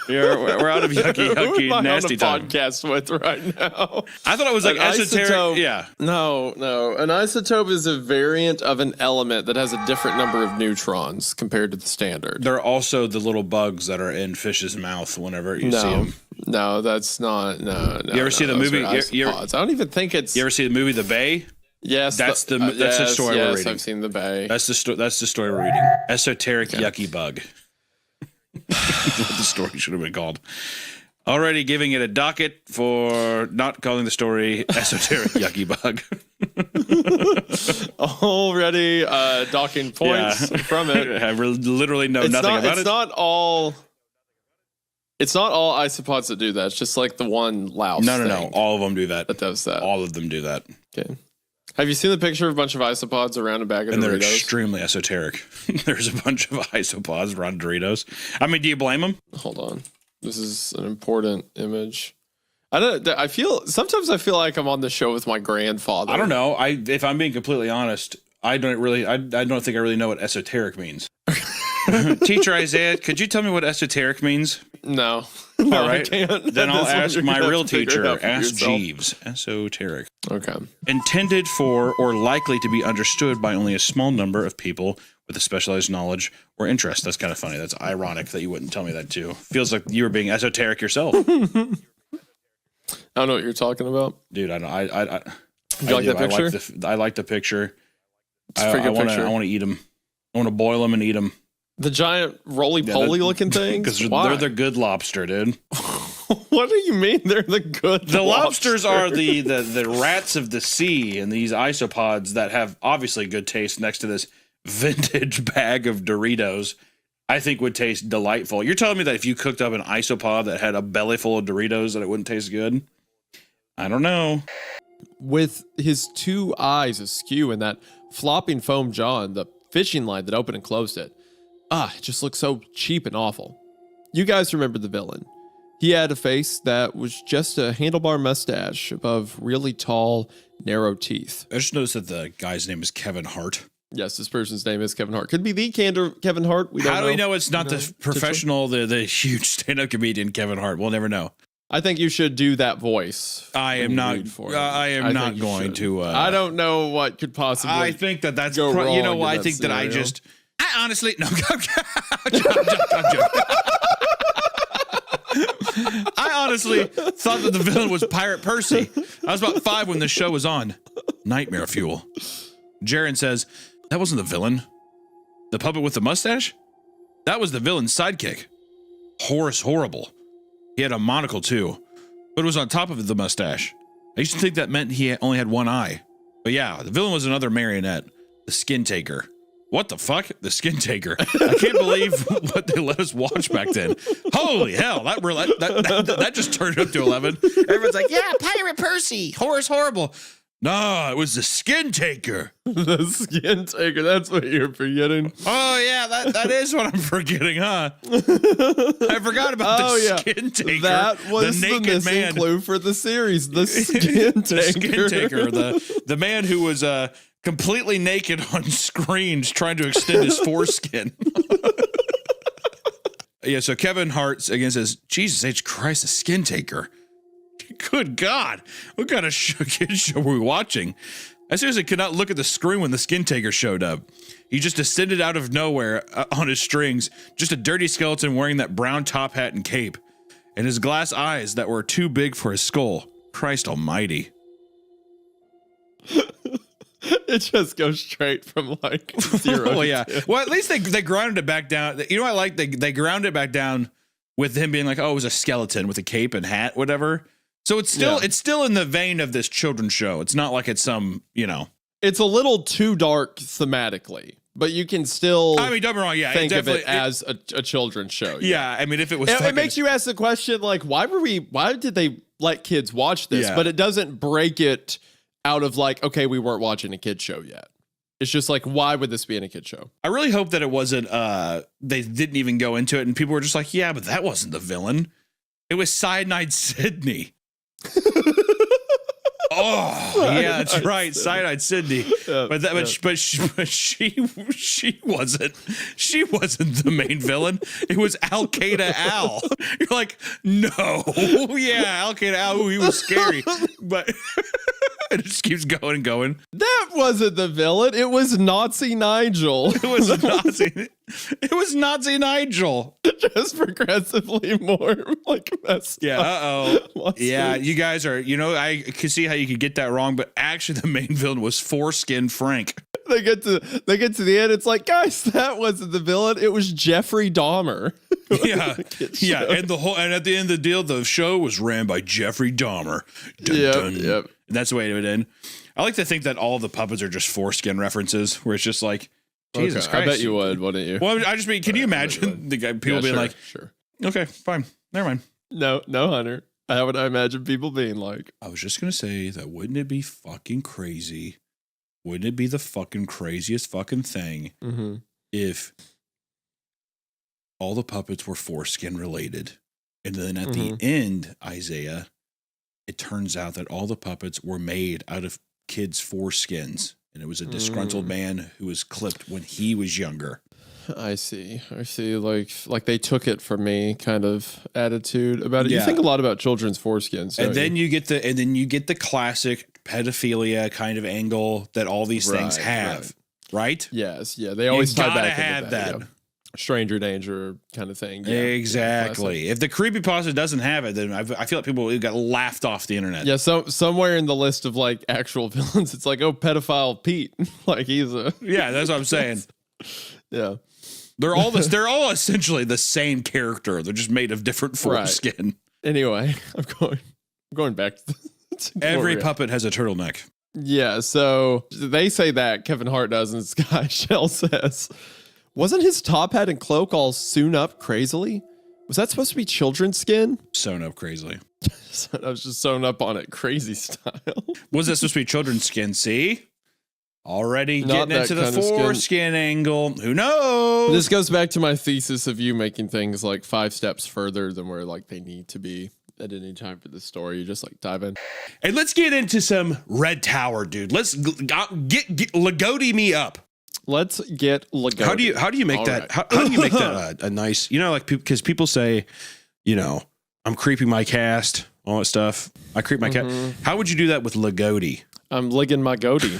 We're out of yucky nasty time. Podcast with right now. I thought it was like esoteric. Isotope, yeah. No. An isotope is a variant of an element that has a different number of neutrons compared to the standard. They're also the little bugs that are in fish's mouth whenever you see them. No, that's not. No. You ever see the movie? I don't even think it's. You ever see the movie The Bay? Yes, that's the story we're reading. I've seen The Bay. That's the story we're reading. Esoteric yucky bug. That's what the story should have been called. Already giving it a docket for not calling the story Esoteric yucky bug. Already docking points from it. I literally know nothing about it. It's not all isopods that do that. It's just like the one louse. No. All of them do that. That does that. All of them do that. Okay. Have you seen the picture of a bunch of isopods around a bag of Doritos? And they're extremely esoteric. There's a bunch of isopods around Doritos. I mean, do you blame them? Hold on. This is an important image. Sometimes I feel like I'm on the show with my grandfather. I don't know. If I'm being completely honest, I don't think I really know what esoteric means. Teacher Isaiah, could you tell me what esoteric means? No. All right. I can't. Then I'll ask my real teacher, Ask Jeeves. Esoteric. Okay. Intended for or likely to be understood by only a small number of people with a specialized knowledge or interest. That's kind of funny. That's ironic that you wouldn't tell me that too. Feels like you were being esoteric yourself. I don't know what you're talking about. Dude, I know. You like that picture? I like the picture. I want to eat them. I want to boil them and eat them. The giant roly-poly looking things? Because they're the good lobster, dude. What do you mean they're the good The lobsters are the rats of the sea, and these isopods that have obviously good taste next to this vintage bag of Doritos, I think would taste delightful. You're telling me that if you cooked up an isopod that had a belly full of Doritos that it wouldn't taste good? I don't know. With his two eyes askew and that flopping foam jaw and the fishing line that opened and closed it. It just looks so cheap and awful. You guys remember the villain. He had a face that was just a handlebar mustache above really tall, narrow teeth. I just noticed that the guy's name is Kevin Hart. Yes, this person's name is Kevin Hart. Could be the Kevin Hart. How do we know it's not the professional, the huge stand-up comedian Kevin Hart? We'll never know. I think you should do that voice. I am not going to. I don't know what could possibly. I think that's go wrong. You know, I think scenario. that I honestly no. I'm joking. I honestly thought that the villain was Pirate Percy. I was about 5 when the show was on. Nightmare fuel. Jaren says, that wasn't the villain. The puppet with the mustache? That was the villain's sidekick. Horace Horrible. He had a monocle too, but it was on top of the mustache. I used to think that meant he only had one eye. But yeah, the villain was another marionette, the Skin Taker. What the fuck? The Skin Taker. I can't believe what they let us watch back then. Holy hell, that just turned up to 11. Everyone's like, yeah, Pirate Percy, Horace Horrible. No, it was the Skin Taker. The Skin Taker, that's what you're forgetting. Oh, yeah, that is what I'm forgetting, huh? I forgot about the Skin Taker. That was the missing clue for the series, the Skin Taker. The Skin Taker, the man who was completely naked on screens trying to extend his foreskin. Yeah, so Kevin Hart again says, Jesus H. Christ, the Skin Taker. Good God. What kind of kid show were we watching? I seriously could not look at the screen when the Skin Taker showed up. He just descended out of nowhere on his strings, just a dirty skeleton wearing that brown top hat and cape, and his glass eyes that were too big for his skull. Christ almighty. It just goes straight from like 0 well, to yeah. 10. Well, at least they grounded it back down. You know what I like? They grounded it back down with him being like, oh, it was a skeleton with a cape and hat, whatever. So it's still in the vein of this children's show. It's not like it's some, It's a little too dark thematically, but you can still I mean, don't be wrong, yeah. think of it as a children's show. Yeah, I mean, if it was It makes you ask the question, like, why did they let kids watch this? Yeah. But it doesn't break it out of like, okay, we weren't watching a kid show yet. It's just like, why would this be in a kid show? I really hope that it wasn't, they didn't even go into it and people were just like, yeah, but that wasn't the villain. It was Cyanide Sydney. Oh, yeah, that's right. Cyanide Sydney. But she wasn't the main villain. It was Al Qaeda Al. You're like, no. Yeah, Al Qaeda Al, ooh, he was scary. But it just keeps going and going. That wasn't the villain. It was Nazi Nigel. It was Nazi Nigel. Just progressively more like messed Yeah, up. Yeah, you guys are, I can see how you could get that wrong, but actually the main villain was Foreskin Frank. They get to the end. It's like, guys, that wasn't the villain. It was Jeffrey Dahmer. Yeah, and at the end of the deal, the show was ran by Jeffrey Dahmer. Yep. And that's the way it would end. I like to think that all the puppets are just foreskin references, where it's just like, Jesus Christ. I bet you would, wouldn't you? Well, I just mean, can you imagine the guy, people being like, sure. Okay, fine, never mind. No, Hunter. How would I imagine people being like? I was just gonna say that wouldn't it be fucking crazy? Wouldn't it be the fucking craziest fucking thing if all the puppets were foreskin related, and then at the end, Isaiah, it turns out that all the puppets were made out of kids' foreskins, and it was a disgruntled man who was clipped when he was younger. I see. Like they took it from me kind of attitude about it. Yeah. You think a lot about children's foreskins, And then you get the classic pedophilia kind of angle that all these things have, right? Yes, yeah. They always tie gotta back have into that. that. Yeah. Stranger danger kind of thing. Yeah. Exactly. If the creepypasta doesn't have it, then I feel like people got laughed off the internet. Yeah, so somewhere in the list of like actual villains, it's like, oh, pedophile Pete. Like he's a Yeah, that's what I'm saying. Yeah. They're all essentially the same character. They're just made of different foreskin. Right. Anyway, I'm going back to Every Gloria. puppet has a turtleneck. Yeah, so they say that Kevin Hart does, and Sky Shell says, wasn't his top hat and cloak all sewn up crazily? Was that supposed to be children's skin? Sewn up crazily. I was just sewn up on it crazy style. Was that supposed to be children's skin? See? Already Not getting into that the kind of skin. foreskin angle. Who knows? This goes back to my thesis of you making things like 5 steps further than where like they need to be at any time for the story. You just like dive in. And let's get into some Red Tower, dude. Let's get Lagodi me up. Let's get Lagodi. How do you make All that? right. How do you make that a nice? Like because people say, I'm creeping my cast, all that stuff. I creep my cast. How would you do that with Lagodi? I'm ligging my goatee.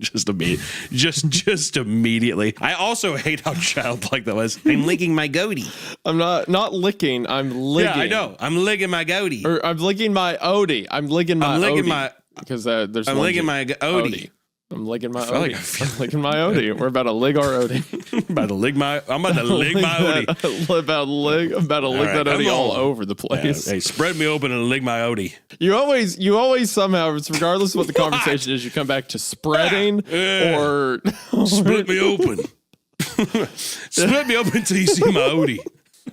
Just immediately. I also hate how childlike that was. I'm licking my goatee. I'm not licking. I'm ligging. Yeah, I know. I'm licking my goatee. Or I'm licking my Odie. I'm ligging my Odie. Because there's I'm one licking G. my Odie. I'm licking my feel Odie. like I'm licking my Odie. We're about to lig our Odie. I'm about to lick my Odie. I'm about to lig right, that Odie come all on. over the place. Hey, spread me open and lick my Odie. You always somehow, regardless of what the conversation is, you come back to spreading or Split me open. Split me open until you see my Odie.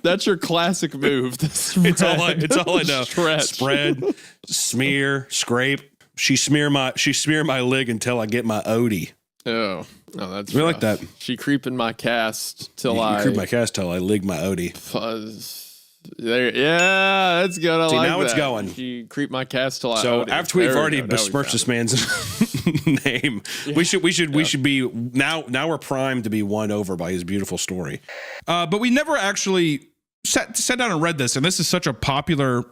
That's your classic move. It's all I know. Stretch. Spread, smear, scrape. She smear my leg until I get my Odie. Oh, no, that's We like rough. that. She creeping my cast till You I creep my cast till I lig my Odie. Yeah, that's good. I See, like now that. it's going. You creep my cast till I So own it. after we've There we already go. Now we besmirched found this man's name, we should be now we're primed to be won over by his beautiful story. But we never actually sat down and read this, and this is such a popular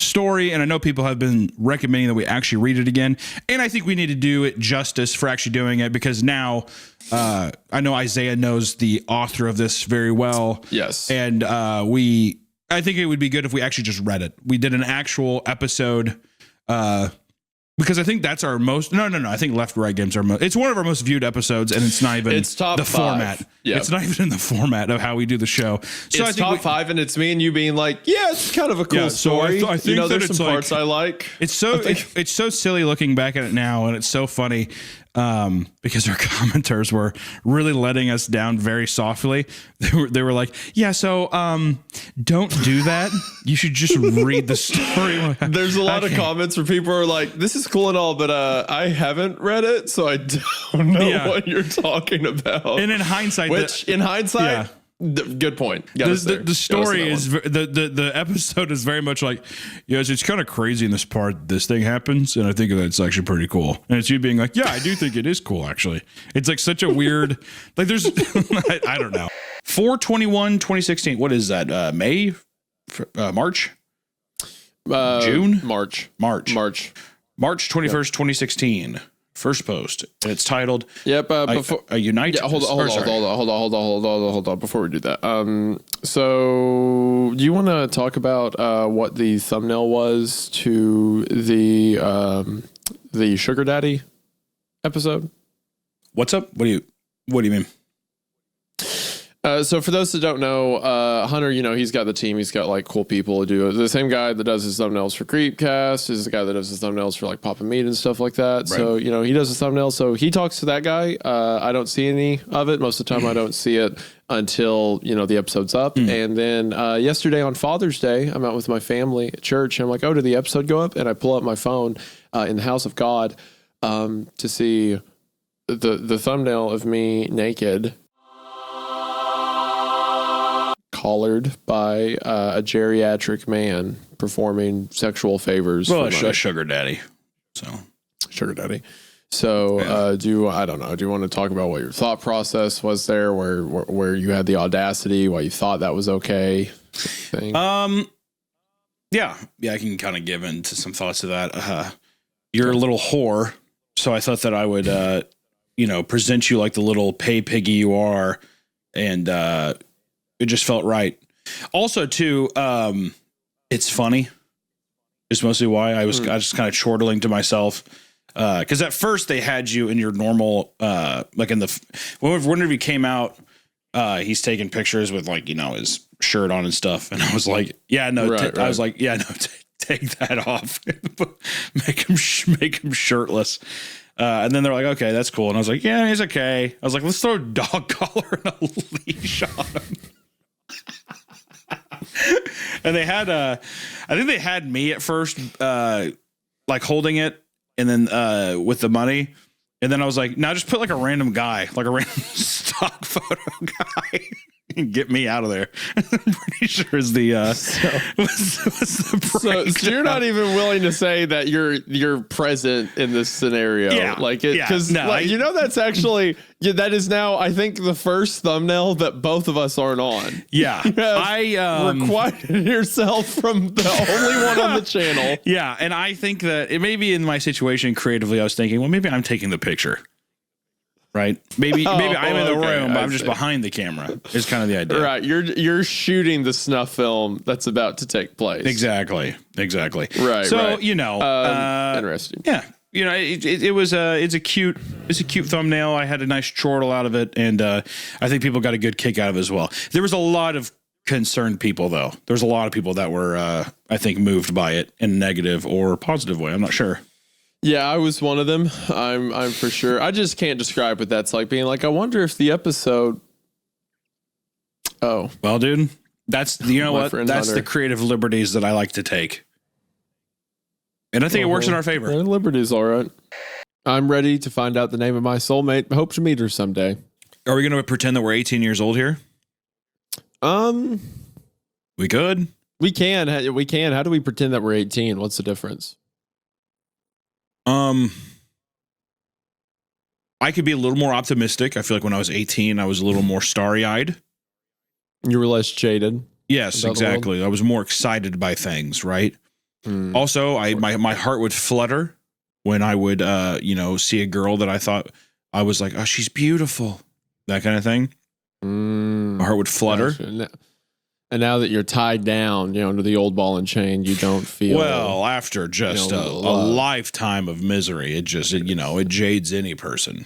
story, and I know people have been recommending that we actually read it again, and I think we need to do it justice for actually doing it, because now I know Isaiah knows the author of this very well. Yes. And I think it would be good if we actually just read it. We did an actual episode, because I think that's our most. No. I think Left Right Games are. It's one of our most viewed episodes, and it's not even It's top the 5. format. Yeah. It's not even in the format of how we do the show. So It's top 5, and it's me and you being like, yeah, it's kind of a cool Yeah, so I story. think you know, that there's it's some like- parts I like. It's so it's so silly looking back at it now, and it's so funny because our commenters were really letting us down very softly. They were like, yeah, so don't do that. You should just read the story. There's a lot of comments where people are like, this is cool and all, but I haven't read it, so I don't know Yeah. what you're talking about. And in hindsight, in hindsight, good point. Got us there. the story is the episode is very much like, yes, it's kind of crazy in this part this thing happens, and I think that's actually pretty cool. And it's you being like, yeah, I do think it is cool actually. It's like such a weird, like there's I don't know. 4/21/2016. What is that? May, March, June, March 21st, 2016. First post. And it's titled. Yep. Before Unite. Yeah, hold on. Before we do that, so do you want to talk about what the thumbnail was to the Sugar Daddy episode? What's up? What do you mean? So for those that don't know, Hunter, you know, he's got the team. He's got like cool people who do it. The same guy that does his thumbnails for CreepCast is the guy that does his thumbnails for like Papa Meat and stuff like that. Right. So, you know, he does his thumbnails. So he talks to that guy. I don't see any of it. Most of the time I don't see it until, you know, the episode's up. And then yesterday on Father's Day, I'm out with my family at church. And I'm like, oh, did the episode go up? And I pull up my phone in the house of God to see the thumbnail of me naked, collared by a geriatric man performing sexual favors. Well, a sugar daddy. Sugar daddy. So, I don't know. Do you want to talk about what your thought process was there, where you had the audacity, why you thought that was okay? Yeah, I can kind of give into some thoughts of that. You're a little whore, so I thought that I would, present you like the little pay piggy you are, and it just felt right. Also, too, it's funny. Is mostly why I was just kind of chortling to myself. Because at first they had you in your normal, like in the whenever he came out, he's taking pictures with like, you know, his shirt on and stuff, and I was like, yeah, no, right. I was like, yeah, no, take that off, make him shirtless. And then they're like, okay, that's cool, and I was like, yeah, he's okay. I was like, let's throw a dog collar and a leash on him. And they had I think they had me at first, like holding it. And then with the money, and then I was like, "Now just put like a random guy, like a random stock photo guy, and get me out of there." I'm pretty sure is the was the so you're not even willing to say that you're present in this scenario, because you know that's actually that is now I think the first thumbnail that both of us aren't on. Yeah, I required yourself from the only one on the channel. Yeah, and I think that it may be in my situation creatively. I was thinking, well, maybe I'm taking the picture. Right. Maybe I'm in the room, but I'm just behind the camera. Is kind of the idea. Right. You're shooting the snuff film that's about to take place. Exactly. Right. So, you know, interesting. Yeah. You know, it's a cute thumbnail. I had a nice chortle out of it, and I think people got a good kick out of it as well. There was a lot of concerned people, though. There's a lot of people that were, I think, moved by it in a negative or positive way. I'm not sure. Yeah, I was one of them. I'm for sure. I just can't describe what that's like. Being like, I wonder if the episode. Oh, well, dude, that's what that's the creative liberties that I like to take, and I think it works in our favor. Liberties, all right. I'm ready to find out the name of my soulmate. Hope to meet her someday. Are we going to pretend that we're 18 years old here? We could. We can. How do we pretend that we're 18? What's the difference? I could be a little more optimistic. I feel like when I was 18, I was a little more starry-eyed. You were less jaded. Yes, exactly. I was more excited by things, right? Also, my heart would flutter when I would see a girl that I thought I was like, oh, she's beautiful. That kind of thing. My heart would flutter. Gotcha. And now that you're tied down, to the old ball and chain, you don't feel well after just a lifetime of misery. It just it jades any person.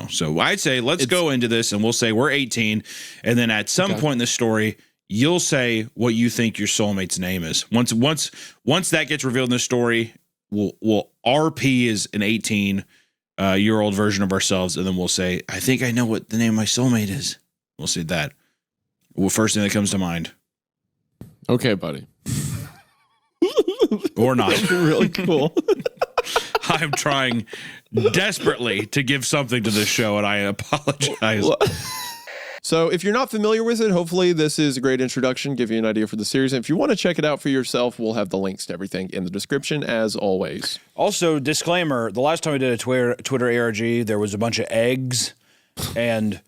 So I'd say let's go into this and we'll say we're 18, and then at some point in the story, you'll say what you think your soulmate's name is. Once that gets revealed in the story, we'll RP is an 18-year-old version of ourselves, and then we'll say, I think I know what the name of my soulmate is. We'll say that. Well, first thing that comes to mind. Okay, buddy. Or not. Really cool. I'm trying desperately to give something to this show, and I apologize. So if you're not familiar with it, hopefully this is a great introduction, give you an idea for the series. And if you want to check it out for yourself, we'll have the links to everything in the description, as always. Also, disclaimer, the last time we did a Twitter ARG, there was a bunch of eggs, and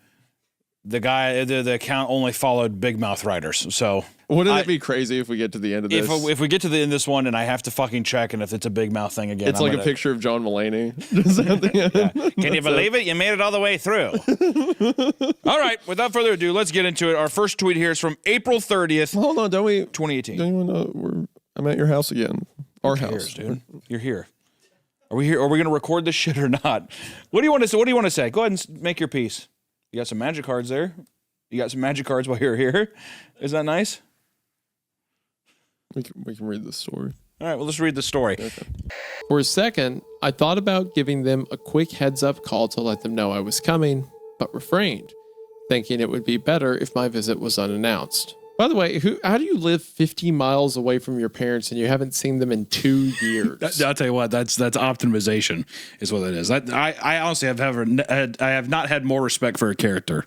the account only followed Big Mouth Writers. So wouldn't it be crazy if we get to the end of this? If we get to the end of this one and I have to fucking check, and if it's a Big Mouth thing again, it's a picture of John Mulaney. Can you believe it? You made it all the way through. All right, without further ado, let's get into it. Our first tweet here is from April 30th. Hold on, 2018. Don't you want to? I'm at your house again. Our house, dude. You're here. Are we here? Are we going to record this shit or not? What do you want to say? What do you want to say? Go ahead and make your piece. You got some magic cards there. You got some magic cards while you're here. Is that nice? We can read the story. All right, well, let's read the story. Okay. For a second, I thought about giving them a quick heads-up call to let them know I was coming, but refrained, thinking it would be better if my visit was unannounced. By the way, how do you live 50 miles away from your parents and you haven't seen them in 2 years? I'll tell you what, that's optimization is what it is. I honestly have not had more respect for a character.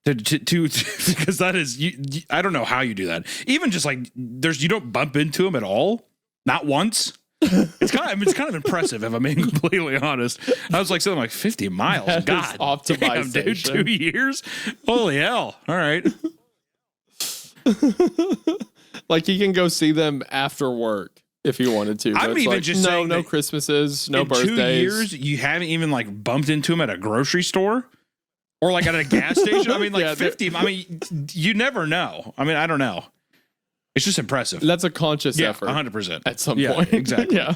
Because that is I don't know how you do that. Even just like you don't bump into him at all, not once. It's kind of impressive if I'm being completely honest. I was like something like 50 miles. That God, optimization. Damn, dude, 2 years. Holy hell! All right. Like he can go see them after work if he wanted to. I'm even just saying no Christmases, no in birthdays. 2 years, you haven't even like bumped into him at a grocery store. Or like at a gas station. I mean, like 50. I mean, you never know. I mean, I don't know. It's just impressive. That's a conscious effort. 100%. At some point. Exactly. Yeah.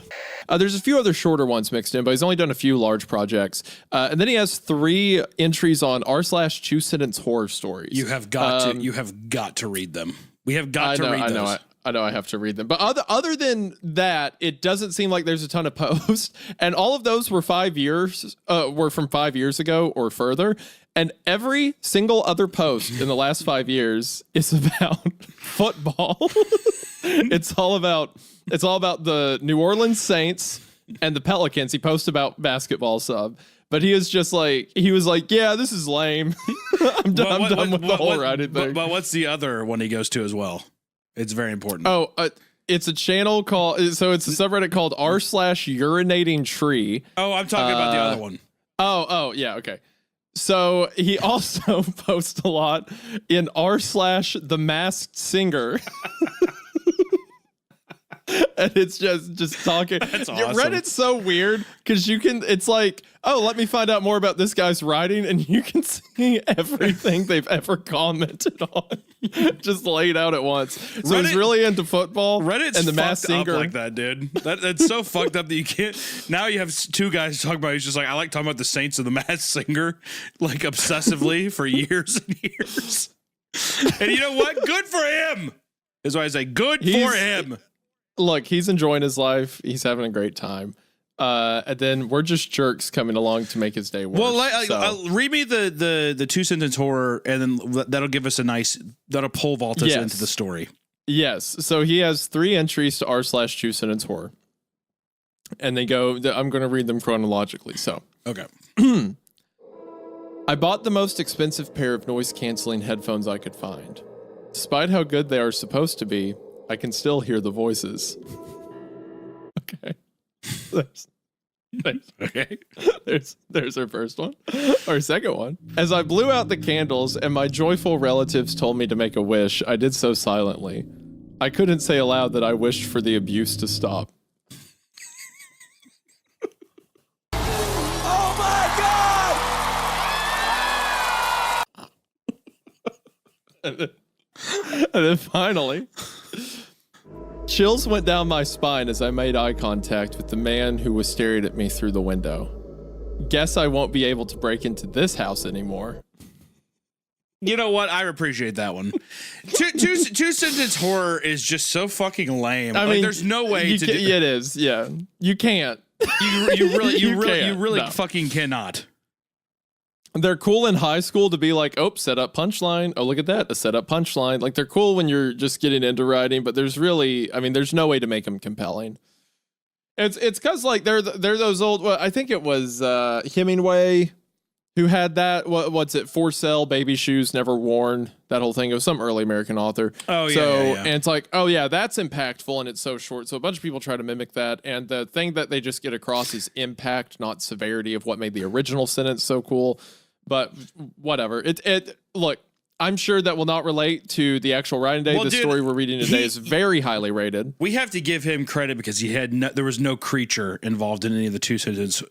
There's a few other shorter ones mixed in, but he's only done a few large projects. And then he has 3 entries on r/2 sentence horror stories. You have got to read them. We have got to read those. I know I have to read them. But other than that, it doesn't seem like there's a ton of posts. And all of those were 5 years, were from 5 years ago or further. And every single other post in the last 5 years is about football. It's all about the New Orleans Saints and the Pelicans. He posts about basketball sub. But he was like, yeah, this is lame. I'm done with the whole writing thing. But what's the other one he goes to as well? It's very important. Oh, it's a channel called, so it's a subreddit called r/urinating tree. Oh, I'm talking about the other one. Oh, yeah, okay. So he also posts a lot in r/the masked singer. And it's just talking. That's awesome. Reddit's so weird because it's like, oh, let me find out more about this guy's writing, and you can see everything they've ever commented on, just laid out at once. So he's really into football. Reddit's and the masked singer up like that, dude. That's so fucked up that you can't. Now you have 2 guys talking about. He's just like, I like talking about the Saints of the Masked Singer, like obsessively for years and years. And you know what? Good for him. Is why I say good for him. Look, he's enjoying his life. He's having a great time. And then we're just jerks coming along to make his day worse. Well, read me the 2-sentence horror, and then that'll give us that'll pole vault us into the story. Yes. So he has 3 entries to r/2 sentence horror. And they go, I'm going to read them chronologically. So, okay. I bought the most expensive pair of noise canceling headphones I could find. Despite how good they are supposed to be, I can still hear the voices. Okay. Okay. There's our first one. Our second one. As I blew out the candles and my joyful relatives told me to make a wish, I did so silently. I couldn't say aloud that I wished for the abuse to stop. Oh my God! And then finally, chills went down my spine as I made eye contact with the man who was staring at me through the window. Guess I won't be able to break into this house anymore. You know what? I appreciate that one. Two sentence horror is just so fucking lame. I mean, there's no way to do yeah, it is. Yeah, you can't. You really No. fucking cannot. They're cool in high school to be like, oh, set up punchline. Oh, look at that, a set up punchline. Like they're cool when you're just getting into writing, but there's no way to make them compelling. It's because like they're those old. Well, I think it was Hemingway who had that. What's it? For sale, baby shoes never worn. That whole thing. It was some early American author. Oh yeah. So yeah. and it's like, oh yeah, that's impactful and it's so short. So a bunch of people try to mimic that, and the thing that they just get across is impact, not severity of what made the original sentence so cool. But whatever. It look. I'm sure that will not relate to the actual writing day. Well, the dude, story we're reading today is very highly rated. We have to give him credit because there was no creature involved in any of the two sentence.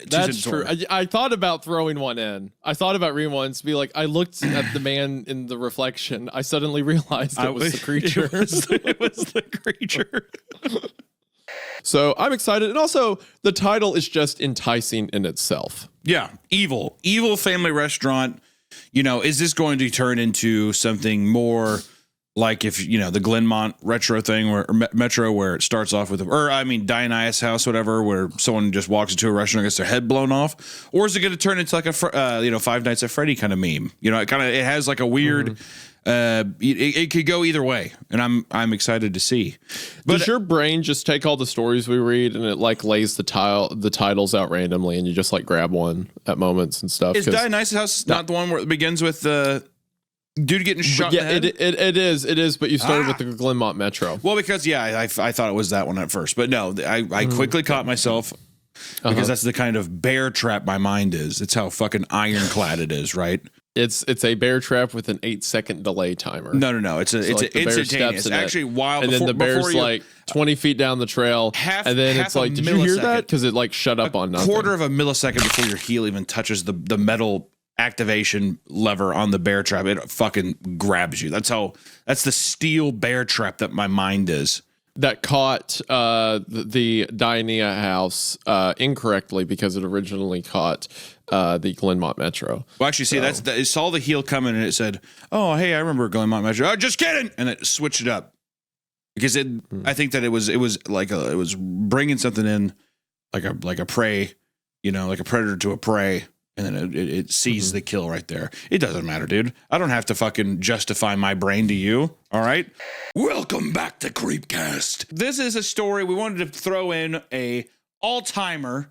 That's true. I thought about throwing one in. I thought about reading one to be like, I looked at the man in the reflection. I suddenly realized it was the creature. It was the creature. So I'm excited. And also, the title is just enticing in itself. Yeah. Evil family restaurant. You know, is this going to turn into something more like if, the Glenmont retro thing or Metro where it starts off with, Dionysus House, whatever, where someone just walks into a restaurant and gets their head blown off? Or is it going to turn into like a, Five Nights at Freddy kind of meme? It has like a weird, it could go either way. And I'm excited to see. But does your brain just take all the stories we read and it like lays the titles out randomly and you just like grab one at moments and stuff? Is Dionysus House not the one where it begins with the dude getting shot in the head? It is, but you started with the Glenmont Metro. Well, because I thought it was that one at first, but no, I quickly caught myself because that's the kind of bear trap my mind is. It's how fucking ironclad it is, right? It's a bear trap with an 8-second delay timer. No. It's instantaneous. Actually, the bear's like 20 feet down the trail, and then it's like, did you hear that? Because it like shut up on nothing. Quarter of a millisecond before your heel even touches the metal activation lever on the bear trap, it fucking grabs you. That's the steel bear trap that my mind is. That caught the Dionysus House incorrectly because it originally caught the Glenmont Metro. Well, actually, see, it saw the heel coming and it said, "Oh, hey, I remember Glenmont Metro." Oh, just kidding, and it switched it up because I think that it was like it was bringing something in like a prey, like a predator to a prey. And then it sees the kill right there. It doesn't matter, dude. I don't have to fucking justify my brain to you. All right. Welcome back to CreepCast. This is a story we wanted to throw in a all-timer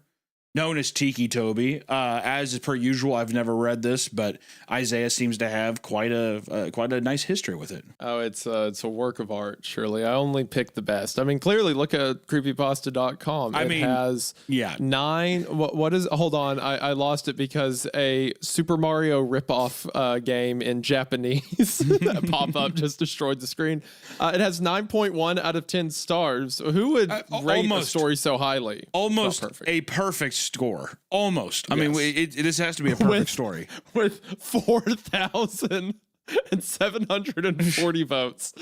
known as Tiki Toby. As per usual, I've never read this, but Isaiah seems to have quite a nice history with it. Oh, it's a work of art, surely. I only pick the best. I mean, clearly look at creepypasta.com. It has 9. What is, hold on, I lost it because a Super Mario ripoff game in Japanese pop up just destroyed the screen. It has 9.1 out of 10 stars. Who would rate a story so highly? Almost a perfect score. Almost. I mean, this has to be a perfect story. With 4,740 votes.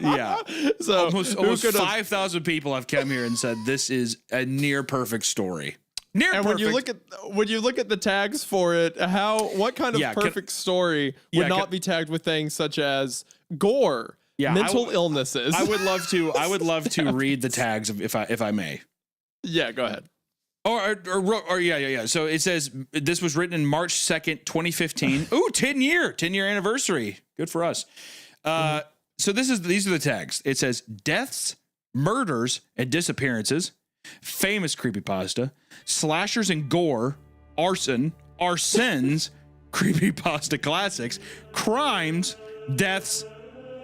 Yeah. So almost 5,000 people have come here and said this is a near perfect story. Near perfect. When you look at the tags for it, what kind of perfect story would not be tagged with things such as gore, mental illnesses? I would love to read the tags if I may. Yeah, go ahead. Yeah. So it says this was written in March 2nd, 2015. Ooh, 10 year anniversary. Good for us. So these are the tags. It says deaths, murders, and disappearances, famous creepypasta, slashers and gore, arson, arsons, creepypasta classics, crimes, deaths,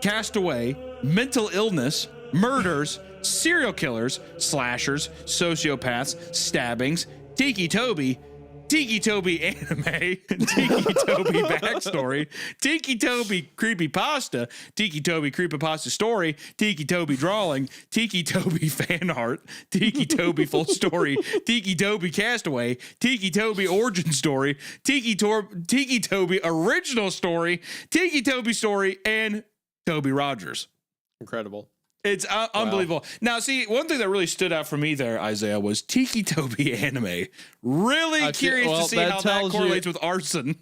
castaway, mental illness, murders, serial killers, slashers, sociopaths, stabbings, Tiki Toby anime, Tiki Toby backstory, Tiki Toby creepypasta, Tiki Toby creepypasta story, Tiki Toby drawing, Tiki Toby fan art, Tiki Toby full story, Tiki Toby castaway, Tiki Toby origin story, Tiki Toby original story, Tiki Toby story, and Toby Rogers. Incredible. It's unbelievable. Now, see, one thing that really stood out for me there, Isaiah, was Tiki Toby anime. Really curious to see how that correlates with arson.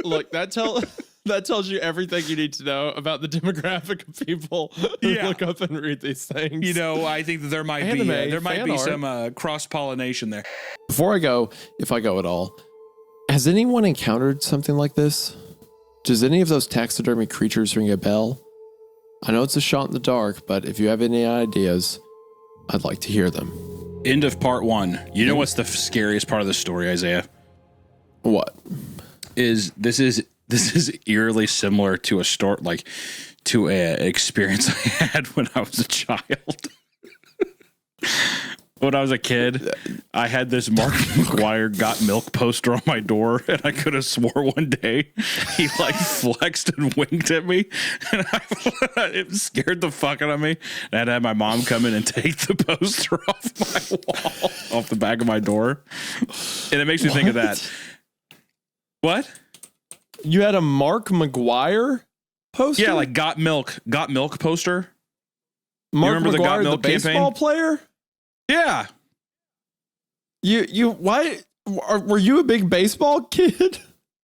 Look, that tells you everything you need to know about the demographic of people who look up and read these things. You know, I think that there might be some cross pollination there. Before I go, if I go at all, has anyone encountered something like this? Does any of those taxidermy creatures ring a bell? I know it's a shot in the dark, but if you have any ideas, I'd like to hear them. End of part 1. You know what's the scariest part of the story, Isaiah? What? This is eerily similar to an experience I had when I was a child. When I was a kid, I had this Mark McGuire Got Milk poster on my door, and I could have swore one day he like flexed and winked at me, and it scared the fuck out of me. And I had to have my mom come in and take the poster off my wall, off the back of my door, and it makes me think of that. What? You had a Mark McGuire poster? Yeah, like Got Milk poster. Mark you remember McGuire, the Got Milk baseball campaign? Player? Yeah. Were you a big baseball kid?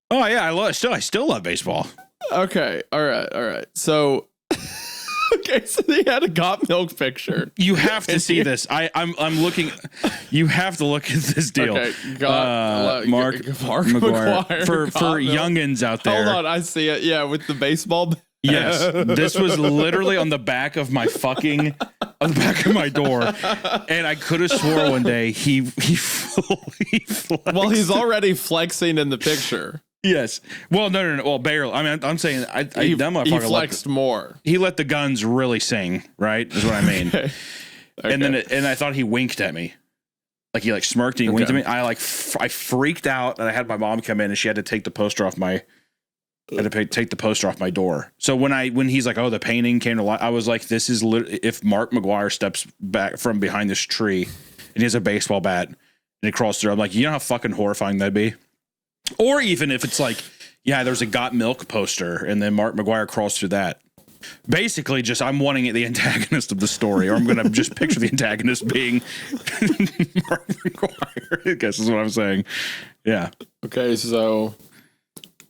Oh yeah, I still love baseball. Okay, all right. So, so they had a Got Milk picture. You have to see this. I'm looking. You have to look at this deal. Okay, Mark McGuire for youngins out there. Hold on, I see it. Yeah, with the baseball. Yes, this was literally on the back of my door, and I could have swore one day he flexed. Well, he's already flexing in the picture. Yes. Well, no. Well, barely. I mean, I'm saying he flexed more. He let the guns really sing. Right, is what I mean. Okay. And then I thought he winked at me. Like he smirked and he winked at me. I freaked out, and I had my mom come in, and she had to take the poster off my. I had to take the poster off my door. So when he's like, oh, the painting came to life, I was like, this is if Mark McGuire steps back from behind this tree and he has a baseball bat and he crawls through, I'm like, you know how fucking horrifying that'd be? Or even if it's like, yeah, there's a Got Milk poster and then Mark McGuire crawls through that. Basically, just I'm wanting the antagonist of the story, or I'm going to just picture the antagonist being Mark McGuire, I guess is what I'm saying. Yeah. Okay, so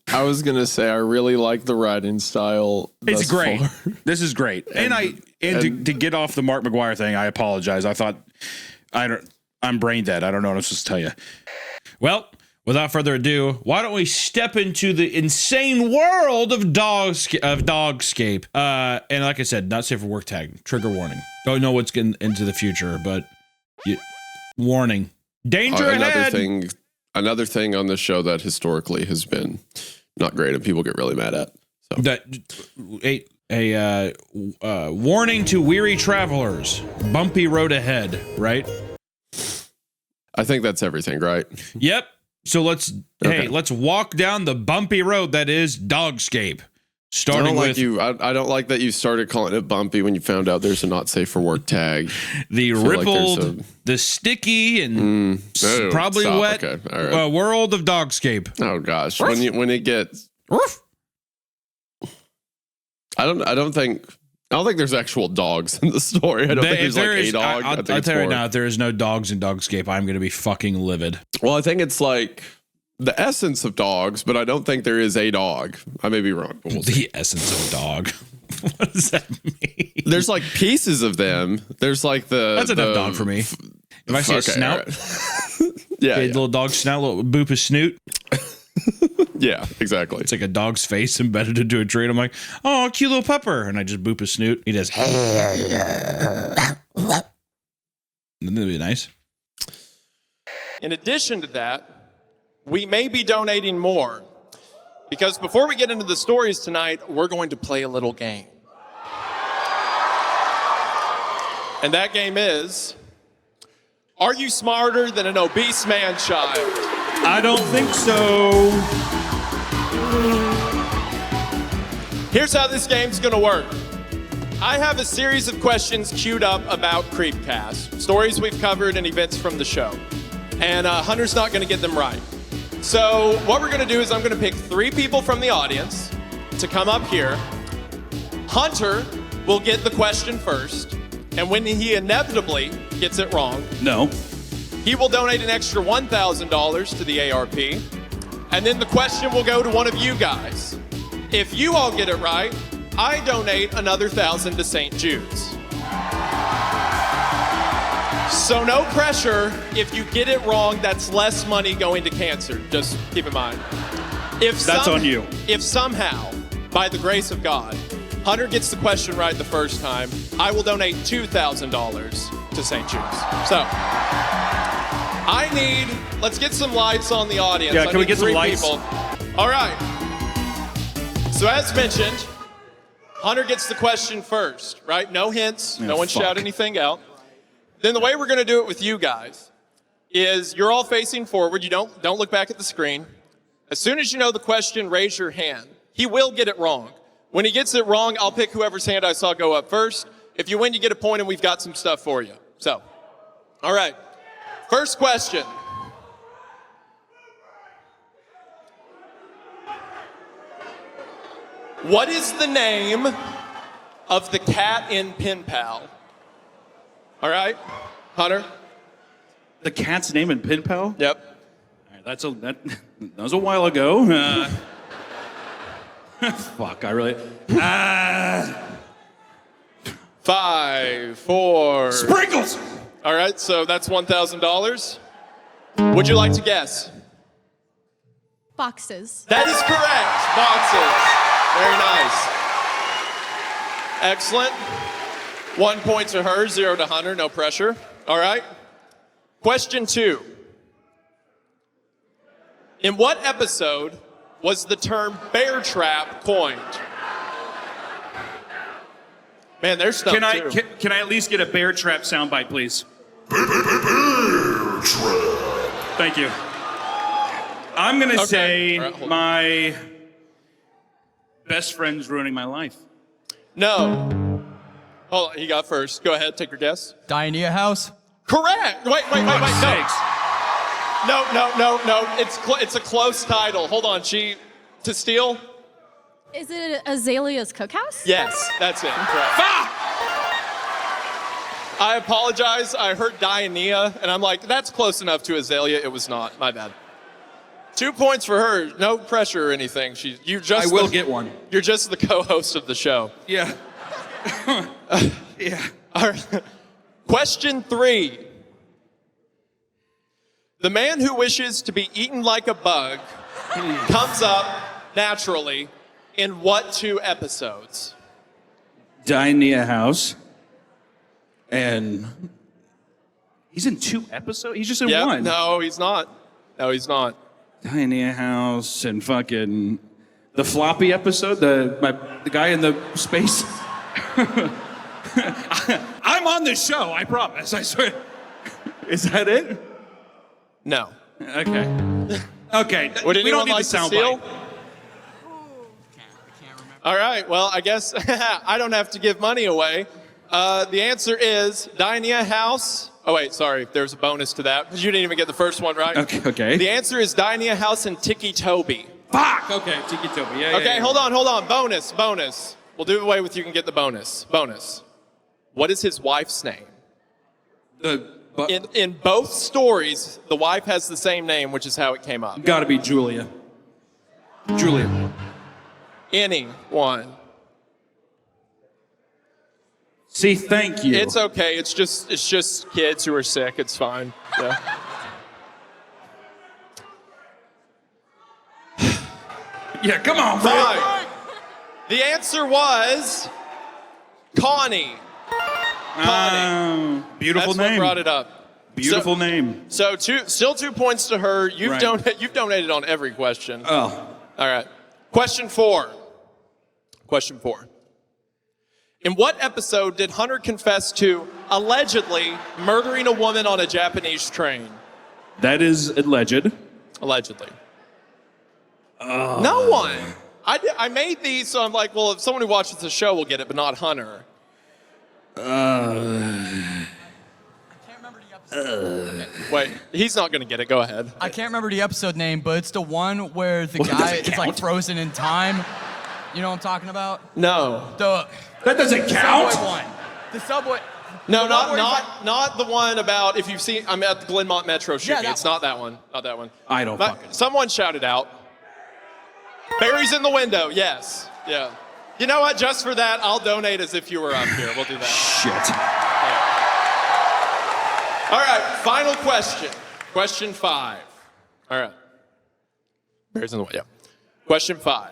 I was gonna say I really like the writing style. It's great. This is great. And to get off the Mark McGuire thing, I apologize. I thought I'm brain dead. I don't know what I'm supposed to tell you. Well, without further ado, why don't we step into the insane world of Dogscape? And like I said, not safe for work tag. Trigger warning. Don't know what's getting into the future, but warning. Danger ahead. Another thing on the show that historically has been not great and people get really mad at. So. A warning to weary travelers. Bumpy road ahead, right? I think that's everything, right? Yep. So let's walk down the bumpy road that is Dogscape. Starting with I don't like that you started calling it bumpy when you found out there's a not safe for work tag. The rippled, the sticky, and probably wet world of Dogscape. Oh gosh, when it gets, I don't think there's actual dogs in the story. I don't think there's a dog. I'll tell you right now, if there is no dogs in Dogscape, I'm going to be fucking livid. Well, I think it's like the essence of dogs, but I don't think there is a dog. I may be wrong. But the essence of dog. What does that mean? There's like pieces of them. There's like that's enough dog for me. If I see a snout, right. little dog snout, little boop a snoot. Yeah, exactly. It's like a dog's face embedded into a tree. And I'm like, oh, cute little pupper. And I just boop a snoot. He does. Wouldn't that be nice? In addition to that, we may be donating more because before we get into the stories tonight, we're going to play a little game. And that game is, are you smarter than an obese man-child? I don't think so. Here's how this game's gonna work. I have a series of questions queued up about CreepCast, stories we've covered and events from the show. And Hunter's not gonna get them right. So what we're gonna do is I'm gonna pick 3 people from the audience to come up here. Hunter will get the question first, and when he inevitably gets it wrong, he will donate an extra $1,000 to the ARP, and then the question will go to one of you guys. If you all get it right, I donate another $1,000 to St. Jude's. So no pressure. If you get it wrong, that's less money going to cancer. Just keep in mind. That's on you. If somehow, by the grace of God, Hunter gets the question right the first time, I will donate $2,000 to St. Jude's. So, let's get some lights on the audience. Yeah, can we get some lights? People. All right. So as mentioned, Hunter gets the question first, right? No hints. No one shout anything out. Then the way we're going to do it with you guys is you're all facing forward. You don't look back at the screen. As soon as you know the question, raise your hand. He will get it wrong. When he gets it wrong, I'll pick whoever's hand I saw go up first. If you win, you get a point, and we've got some stuff for you. So, all right. First question. What is the name of the cat in Pen Pal? All right, Hunter? The cat's name in Pen Pal? Yep. All right, that was a while ago. Fuck, I really... 5, 4... Sprinkles! All right, so that's $1,000. Would you like to guess? Boxes. That is correct. Boxes. Very nice. Excellent. 1 point to her, 0 to Hunter, no pressure. All right. Question 2. In what episode was the term bear trap coined? Man, there's stuff too. Can I at least get a bear trap soundbite, please? Bear trap. Thank you. I'm going to say my best friend's ruining my life. No. Hold on, he got first. Go ahead, take your guess. Diania House. Correct. Wait. No. No. It's a close title. Hold on. To steal? Is it Azalea's Cookhouse? Yes, that's it. Correct. I apologize. I heard Diania, and I'm like, that's close enough to Azalea. It was not. My bad. 2 points for her. No pressure or anything. I will get one. You're just the co-host of the show. Yeah. Yeah. All right. Question 3. The man who wishes to be eaten like a bug comes up naturally in what 2 episodes? Diania House. And he's in 2 episodes? He's just in 1. No, he's not. Diania House and fucking the floppy episode, the guy in the space. I'm on the show, I promise. I swear. Is that it? No. Okay. Would we anyone don't need like the to steal? soundbite. All right. Well, I guess I don't have to give money away. The answer is Diania House. Oh, wait, sorry. There's a bonus to that because you didn't even get the first one right. Okay. The answer is Diania House and Tiki Toby. Fuck! Okay, Tiki Toby. Yeah. Okay, hold on. Bonus. We'll do away with you can get the bonus. What is his wife's name? In both stories, the wife has the same name, which is how it came up. Gotta be Julia. Anyone. See, thank you. It's okay. It's just kids who are sick. It's fine. Yeah. Yeah, come on, bro. Right. The answer was Connie. Beautiful That's name. what brought it up. Beautiful name. So still 2 points to her. You've donated on every question. Oh. All right. Question 4. In what episode did Hunter confess to allegedly murdering a woman on a Japanese train? That is alleged. Allegedly. No one. I made these, so I'm like, well, if someone who watches the show will get it, but not Hunter. Wait, he's not going to get it. Go ahead. I can't remember the episode name, but it's the one where the guy is like frozen in time. You know what I'm talking about? No. That doesn't count. Subway one. The subway. No, not the one about if you've seen. I'm at the Glenmont Metro shooting. Yeah, It's not that one. Not that one. I don't But fucking. someone shouted out. Barry's in the window. Yes. Yeah. You know what? Just for that, I'll donate as if you were up here. We'll do that. Shit. All right. Final question. Question 5. All right. Barry's in the window. Yeah. Question 5.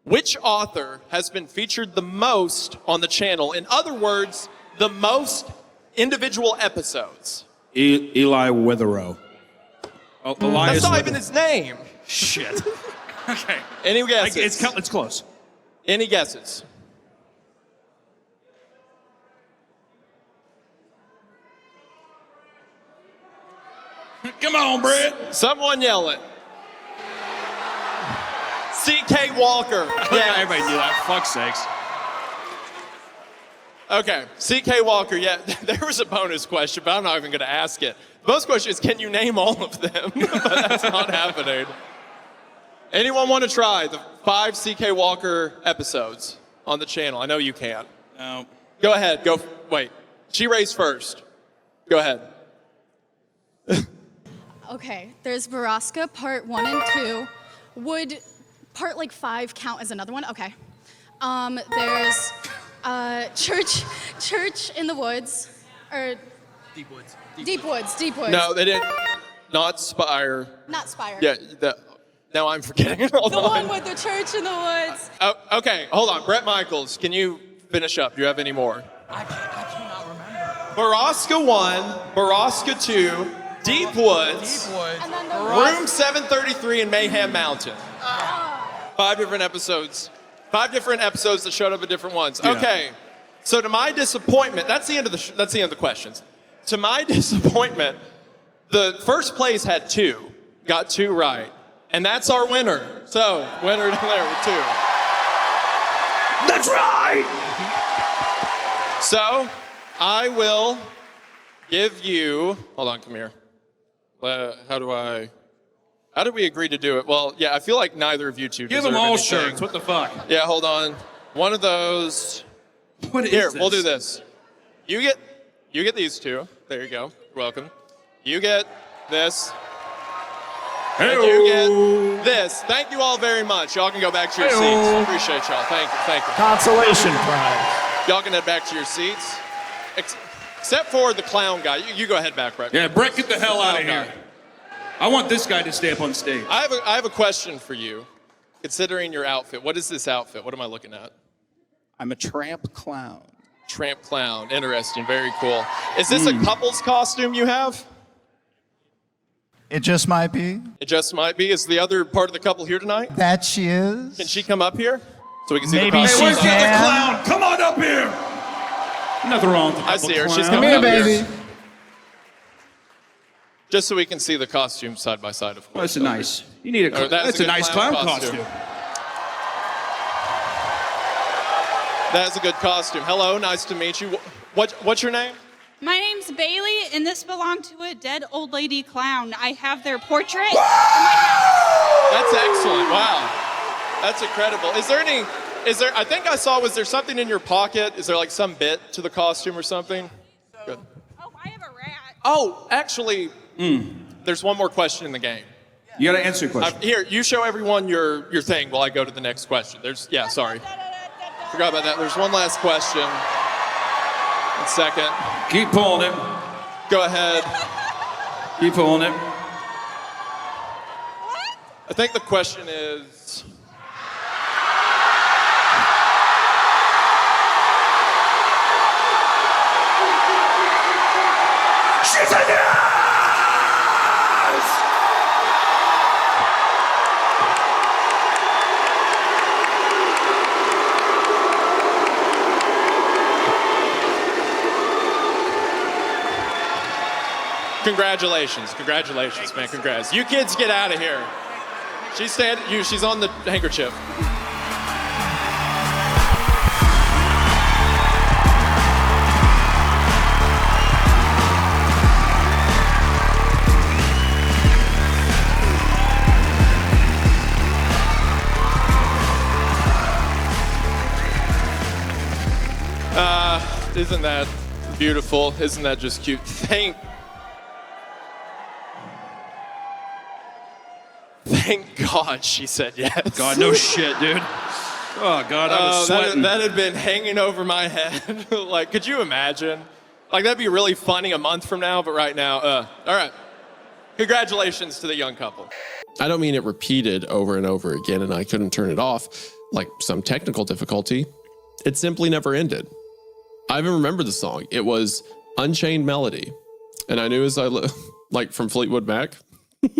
Which author has been featured the most on the channel? In other words, the most individual episodes. Eli Weatherow. Elias. That's not even his name. Shit. Okay. Any guesses? It's close. Any guesses? Come on, Brett. Someone yell it. C.K. Walker. Yeah, everybody knew that. Fuck's sakes. Okay, C.K. Walker, yeah, there was a bonus question, but I'm not even going to ask it. The bonus question is, can you name all of them? But that's not happening. Anyone want to try the 5 C.K. Walker episodes on the channel? I know you can. No. Go ahead, wait. She raised first. Go ahead. Okay, there's Baraska part 1 and 2. Would part like 5 count as another one? Okay. There's Church in the Woods, or Deep Woods. No, they didn't. Not Spire. Not Spire. Yeah, now I'm forgetting it all The one with the church in the woods. Oh, okay, hold on. Brett Michaels, can you finish up? Do you have any more? I cannot remember. Baraska 1, Baraska 2, Deep Woods, And then the Room 733, and Mayhem Mountain. 5 different episodes. 5 different episodes that showed up at different ones. Yeah. Okay, so to my disappointment, that's the end of the questions. To my disappointment, the first place had 2, got 2 right, and that's our winner. So winner there with 2. That's right. So I will give you. Hold on, come here. How do we agree to do it? Well, yeah, I feel like neither of you two Give deserve them all anything. shirts. What the fuck? Yeah, hold on. One of those. What is Here, this? we'll do this. You get these 2. There you go. You're welcome. You get this. And you get this. Thank you all very much. Y'all can go back to your seats. Appreciate y'all. Thank you. Consolation prize. Y'all can head back to your seats. Except for the clown guy. You go ahead back, Brett. Yeah, Brett, get the hell out of here. I want this guy to stay up on stage. I have a question for you. Considering your outfit, what is this outfit? What am I looking at? I'm a tramp clown. Tramp clown. Interesting. Very cool. Is this a couple's costume you have? It just might be. It just might be. Is the other part of the couple here tonight? That she is. Can she come up here so we can see Maybe the costume? she Where's the other can. clown? Come on up here. Nothing wrong with the I see her. clown. She's Come coming here, up here. baby. Just so we can see the costumes side by side, of course. Well, that's a nice. You need a. That's a good nice clown costume. That's a good costume. Hello, nice to meet you. What's your name? My name's Bailey, and this belonged to a dead old lady clown. I have their portrait. That's excellent. Wow. That's incredible. I think I saw, was there something in your pocket? Is there like some bit to the costume or something? Good. Oh, I have a rat. Oh, actually, there's one more question in the game. You got to answer your question. Here, you show everyone your thing while I go to the next question. Sorry. Forgot about that. There's one last question. 1 second. Keep pulling it. Go ahead. Keep pulling it. I think the question is... She's a nurse! Congratulations, man. Congrats. You kids get out of here. She's on the handkerchief. Isn't that beautiful? Isn't that just cute? Thank God she said yes. God, no shit, dude. Oh, God, I was sweating. That had been hanging over my head. Like, could you imagine? Like, that'd be really funny a month from now, but right now, all right. Congratulations to the young couple. I don't mean it repeated over and over again and I couldn't turn it off, like some technical difficulty. It simply never ended. I even remember the song. It was Unchained Melody. And I knew as I like from Fleetwood Mac.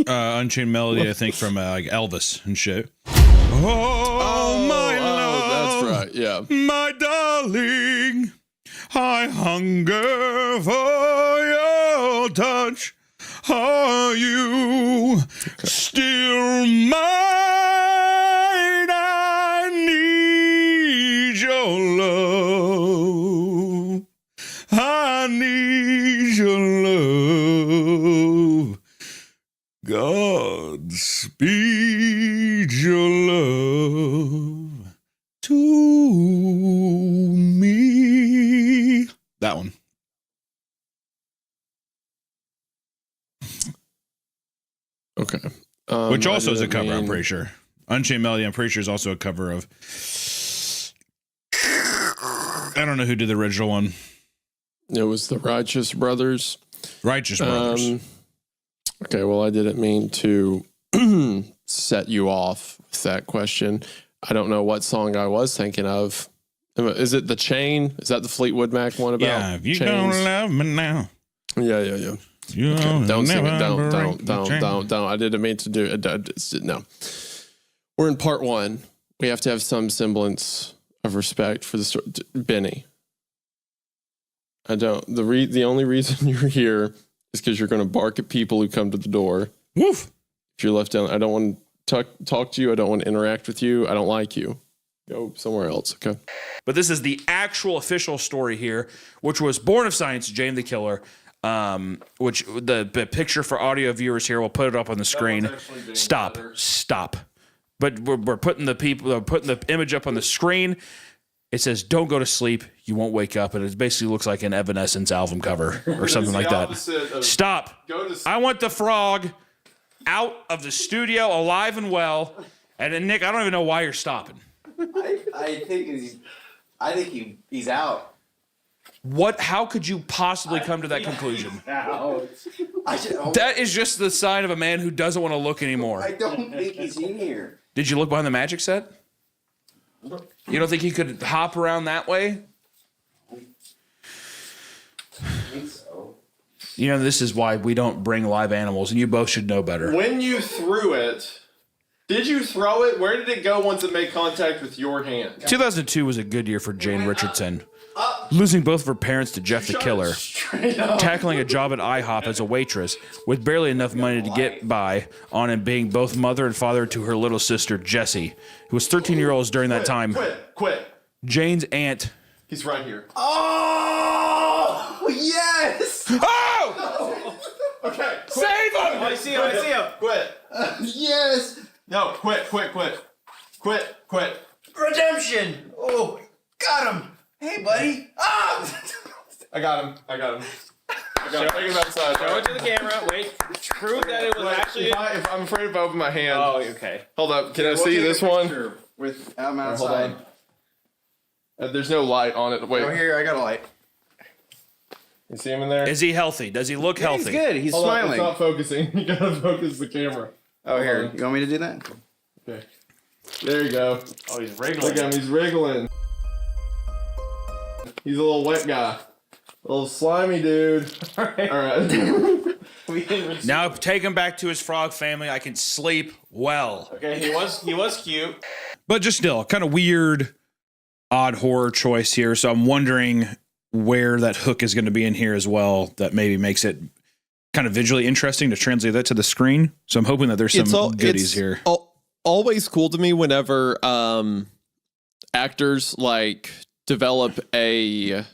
Unchained Melody, I think from like Elvis and shit. Oh, my love. That's right, yeah. My darling, I hunger for your touch. Are you still mine? I need your love. I need your love. Godspeed your love to me. That one. Okay. Which also is a cover, I'm pretty sure. Unchained Melody, I'm pretty sure, is also a cover of... I don't know who did the original one. It was the Righteous Brothers. Righteous Brothers. Okay, well, I didn't mean to set you off with that question. I don't know what song I was thinking of. Is it The Chain? Is that the Fleetwood Mac one about Yeah, if you chains? don't love me now. Yeah. You Okay, don't sing it. never break the chain. Don't. I didn't mean to do it. No. We're in part one. We have to have some semblance of respect for the story. Benny. I don't. The only reason you're here is because you're going to bark at people who come to the door. Woof. If you're left down, I don't want to talk to you. I don't want to interact with you. I don't like you. Go somewhere else, okay? But this is the actual official story here, which was Born of Science, Jane the Killer. Which the picture for audio viewers here, we'll put it up on the screen. Stop. But we're putting the image up on the screen. It says, "Don't go to sleep. You won't wake up." And it basically looks like an Evanescence album cover or something like that. Stop. I want the frog out of the studio alive and well. And then Nick, I don't even know why you're stopping. I think he's out. What? How could you possibly come to that conclusion? That is just the sign of a man who doesn't want to look anymore. I don't think he's in here. Did you look behind the magic set? You don't think he could hop around that way? I think so. You know, this is why we don't bring live animals, and you both should know better. When you threw it, did you throw it? Where did it go once it made contact with your hand? 2002 was a good year for Jane Richardson. Losing both of her parents to Jeff the Killer, tackling a job at IHOP as a waitress with barely enough money to get by on, and being both mother and father to her little sister Jessie, who was 13 years old during that time. Quit. Jane's aunt. He's right here. Oh, yes! Oh! Okay. Save him! I see him. Quit. Yes! No, quit. Redemption! Oh, got him! Hey, buddy! Ah! I got him. Take him outside. Show it to the camera. Wait. Prove that it was actually. If I'm afraid if I open my hand. Oh, okay. Hold up. Can I see this one? With I'm outside. Hold on. There's no light on it. Wait. Oh, here, I got a light. You see him in there? Is he healthy? Does he look healthy? He's good. He's Hold on, smiling. it's not focusing. You gotta focus the camera. Oh, here. You want me to do that? Okay. There you go. Oh, he's wriggling. Look at him. He's wriggling. He's a little wet guy. A little slimy dude. All right. Now take him back to his frog family. I can sleep well. Okay, he was cute. But just still, kind of weird, odd horror choice here. So I'm wondering where that hook is going to be in here as well. That maybe makes it kind of visually interesting to translate that to the screen. So I'm hoping that there's some goodies here. Always cool to me whenever actors like develop a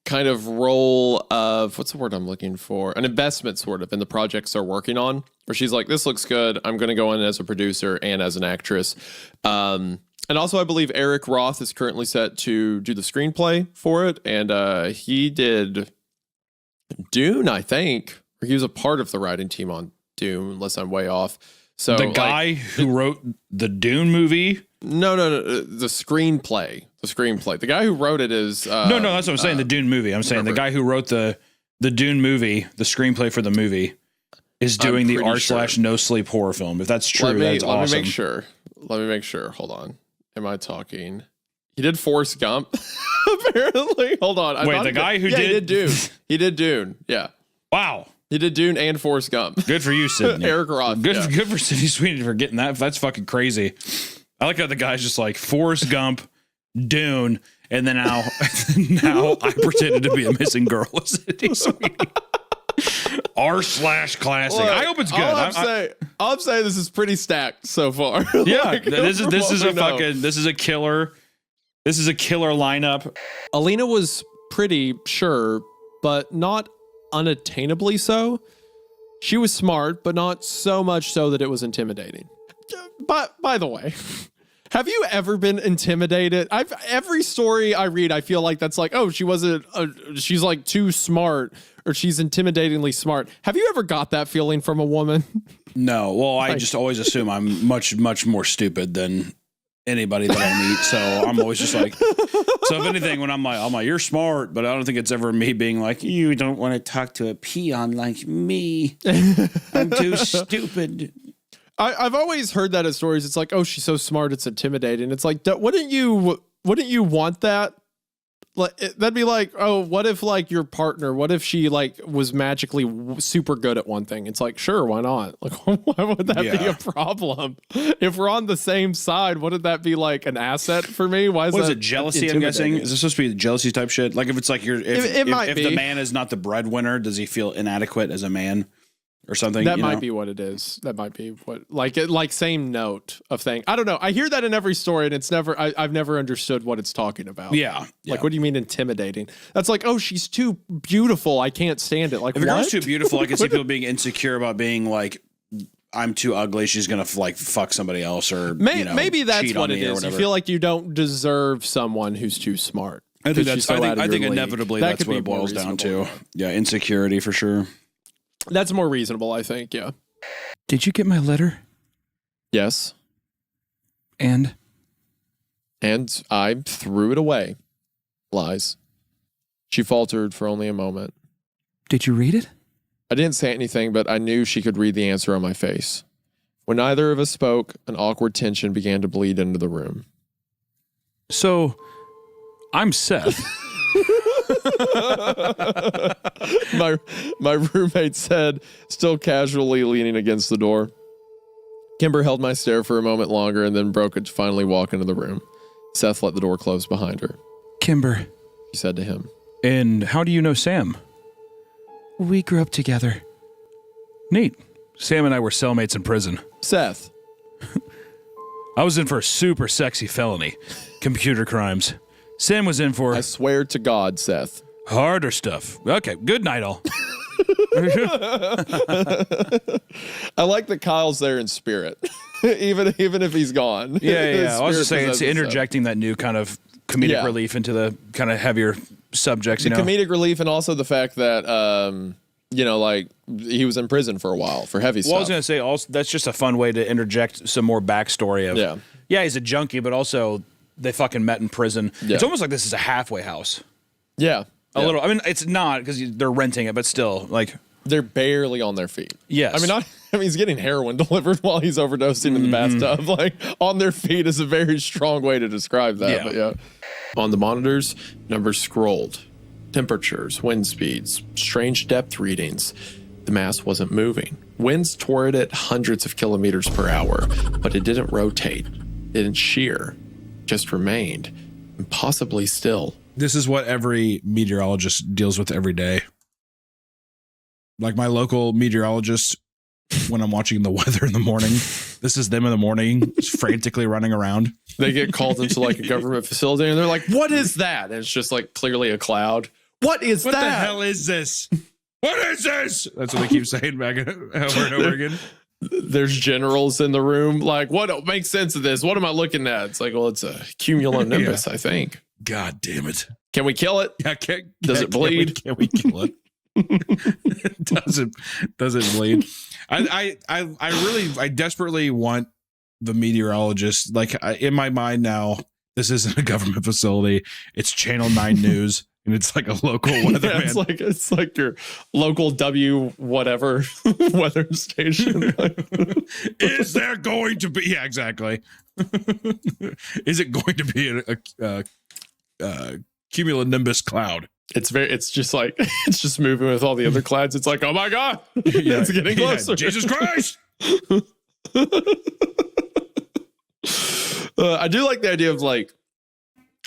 kind of role of, what's the word I'm looking for? An investment sort of in the projects they're working on, where she's like, this looks good. I'm going to go in as a producer and as an actress. And also I believe Eric Roth is currently set to do the screenplay for it. And he did Dune, I think, or he was a part of the writing team on Dune, unless I'm way off. So the guy who wrote the Dune movie? No, the screenplay. The guy who wrote it is no, that's what I'm saying. The Dune movie. I'm saying the guy who wrote the Dune movie, the screenplay for the movie, is doing the r/no sleep horror film. If that's true, that's awesome. Let me make sure. Hold on. Am I talking? He did Forrest Gump. Apparently. Hold on. Wait, the guy who did he did Dune. He did Dune. Yeah. Wow. He did Dune and Forrest Gump. Good for you, Sydney. Eric Roth. Good for Sydney Sweeney for getting that. That's fucking crazy. I like how the guy's just like Forrest Gump, Dune, and then now I pretended to be a missing girl with Sydney Sweeney. r/classic. I hope it's good. I'm saying this is pretty stacked so far. Yeah, like, this is a killer. This is a killer lineup. Alina was pretty sure, but not unattainably so. She was smart, but not so much so that it was intimidating. But by the way, have you ever been intimidated? Every story I read, I feel like that's like, oh, she's like too smart, or she's intimidatingly smart. Have you ever got that feeling from a woman? No. Well, I just always assume I'm much more stupid than anybody that I meet. So I'm always just like, so if anything, when I'm like, you're smart, but I don't think it's ever me being like, you don't want to talk to a peon like me. I'm too stupid. I've always heard that in stories. It's like, oh, she's so smart, it's intimidating. It's like, wouldn't you want that? Like, that'd be like, oh, what if like your partner? What if she like was magically super good at one thing? It's like, sure, why not? Like, why would that be a problem? If we're on the same side, wouldn't that be like an asset for me? Why is it jealousy? I'm guessing is this supposed to be jealousy type shit? Like if it's like if the man is not the breadwinner, does he feel inadequate as a man? Or something that might be what it is. That might be what like same note of thing. I don't know. I hear that in every story, and it's never. I've never understood what it's talking about. Yeah. Like, what do you mean intimidating? That's like, oh, she's too beautiful. I can't stand it. Like, if a girl's too beautiful, I can see people being insecure about being like, I'm too ugly. She's gonna like fuck somebody else, or maybe that's what it is. You feel like you don't deserve someone who's too smart. I think that's. I think inevitably that's what it boils down to. Yeah, insecurity for sure. That's more reasonable, I think, yeah. Did you get my letter? Yes. And I threw it away. Lies. She faltered for only a moment. Did you read it? I didn't say anything, but I knew she could read the answer on my face. When neither of us spoke, an awkward tension began to bleed into the room. So, I'm Seth. my roommate said, still casually leaning against the door. Kimber held my stare for a moment longer and then broke it to finally walk into the room. Seth let the door close behind her. Kimber, she said to him. And how do you know Sam? We grew up together. Neat. Sam and I were cellmates in prison. Seth. I was in for a super sexy felony. Computer crimes. Sam was in for... I swear to God, Seth. Harder stuff. Okay, good night all. I like that Kyle's there in spirit, even if he's gone. Yeah. I was just saying, it's interjecting that new kind of comedic relief into the kind of heavier subjects, the comedic relief, and also the fact that, like he was in prison for a while for heavy stuff. Well, I was going to say, also, that's just a fun way to interject some more backstory of, he's a junkie, but also... They fucking met in prison. Yeah. It's almost like this is a halfway house. Yeah. A little. I mean, it's not because they're renting it, but still, like... They're barely on their feet. Yes. I mean, he's getting heroin delivered while he's overdosing in the bathtub. Like, on their feet is a very strong way to describe that. Yeah. But yeah. On the monitors, numbers scrolled. Temperatures, wind speeds, strange depth readings. The mass wasn't moving. Winds tore it at hundreds of kilometers per hour, but it didn't rotate. It didn't shear. Just remained, impossibly still. This is what every meteorologist deals with every day. like my local meteorologist when I'm watching the weather in the morning. This is them in the morning, just frantically running around. They get called into like a government facility and they're like, what is that? And it's just like clearly a cloud. What is that? What the hell is this? What is this? That's what they keep saying back over and over again. There's generals in the room. Like, what makes sense of this? What am I looking at? It's like, well, it's a cumulonimbus, I think. God damn it. Can we kill it? Yeah, Does it bleed? Can we kill it? does it bleed? I desperately want the meteorologist. Like in my mind now, this isn't a government facility. It's Channel 9 News. And it's like a local weatherman. Yeah, it's like your local W whatever weather station. Is there going to be? Yeah, exactly. Is it going to be a cumulonimbus cloud? It's just like it's just moving with all the other clouds. It's like, oh my god, it's getting closer. Yeah, Jesus Christ! I do like the idea of like.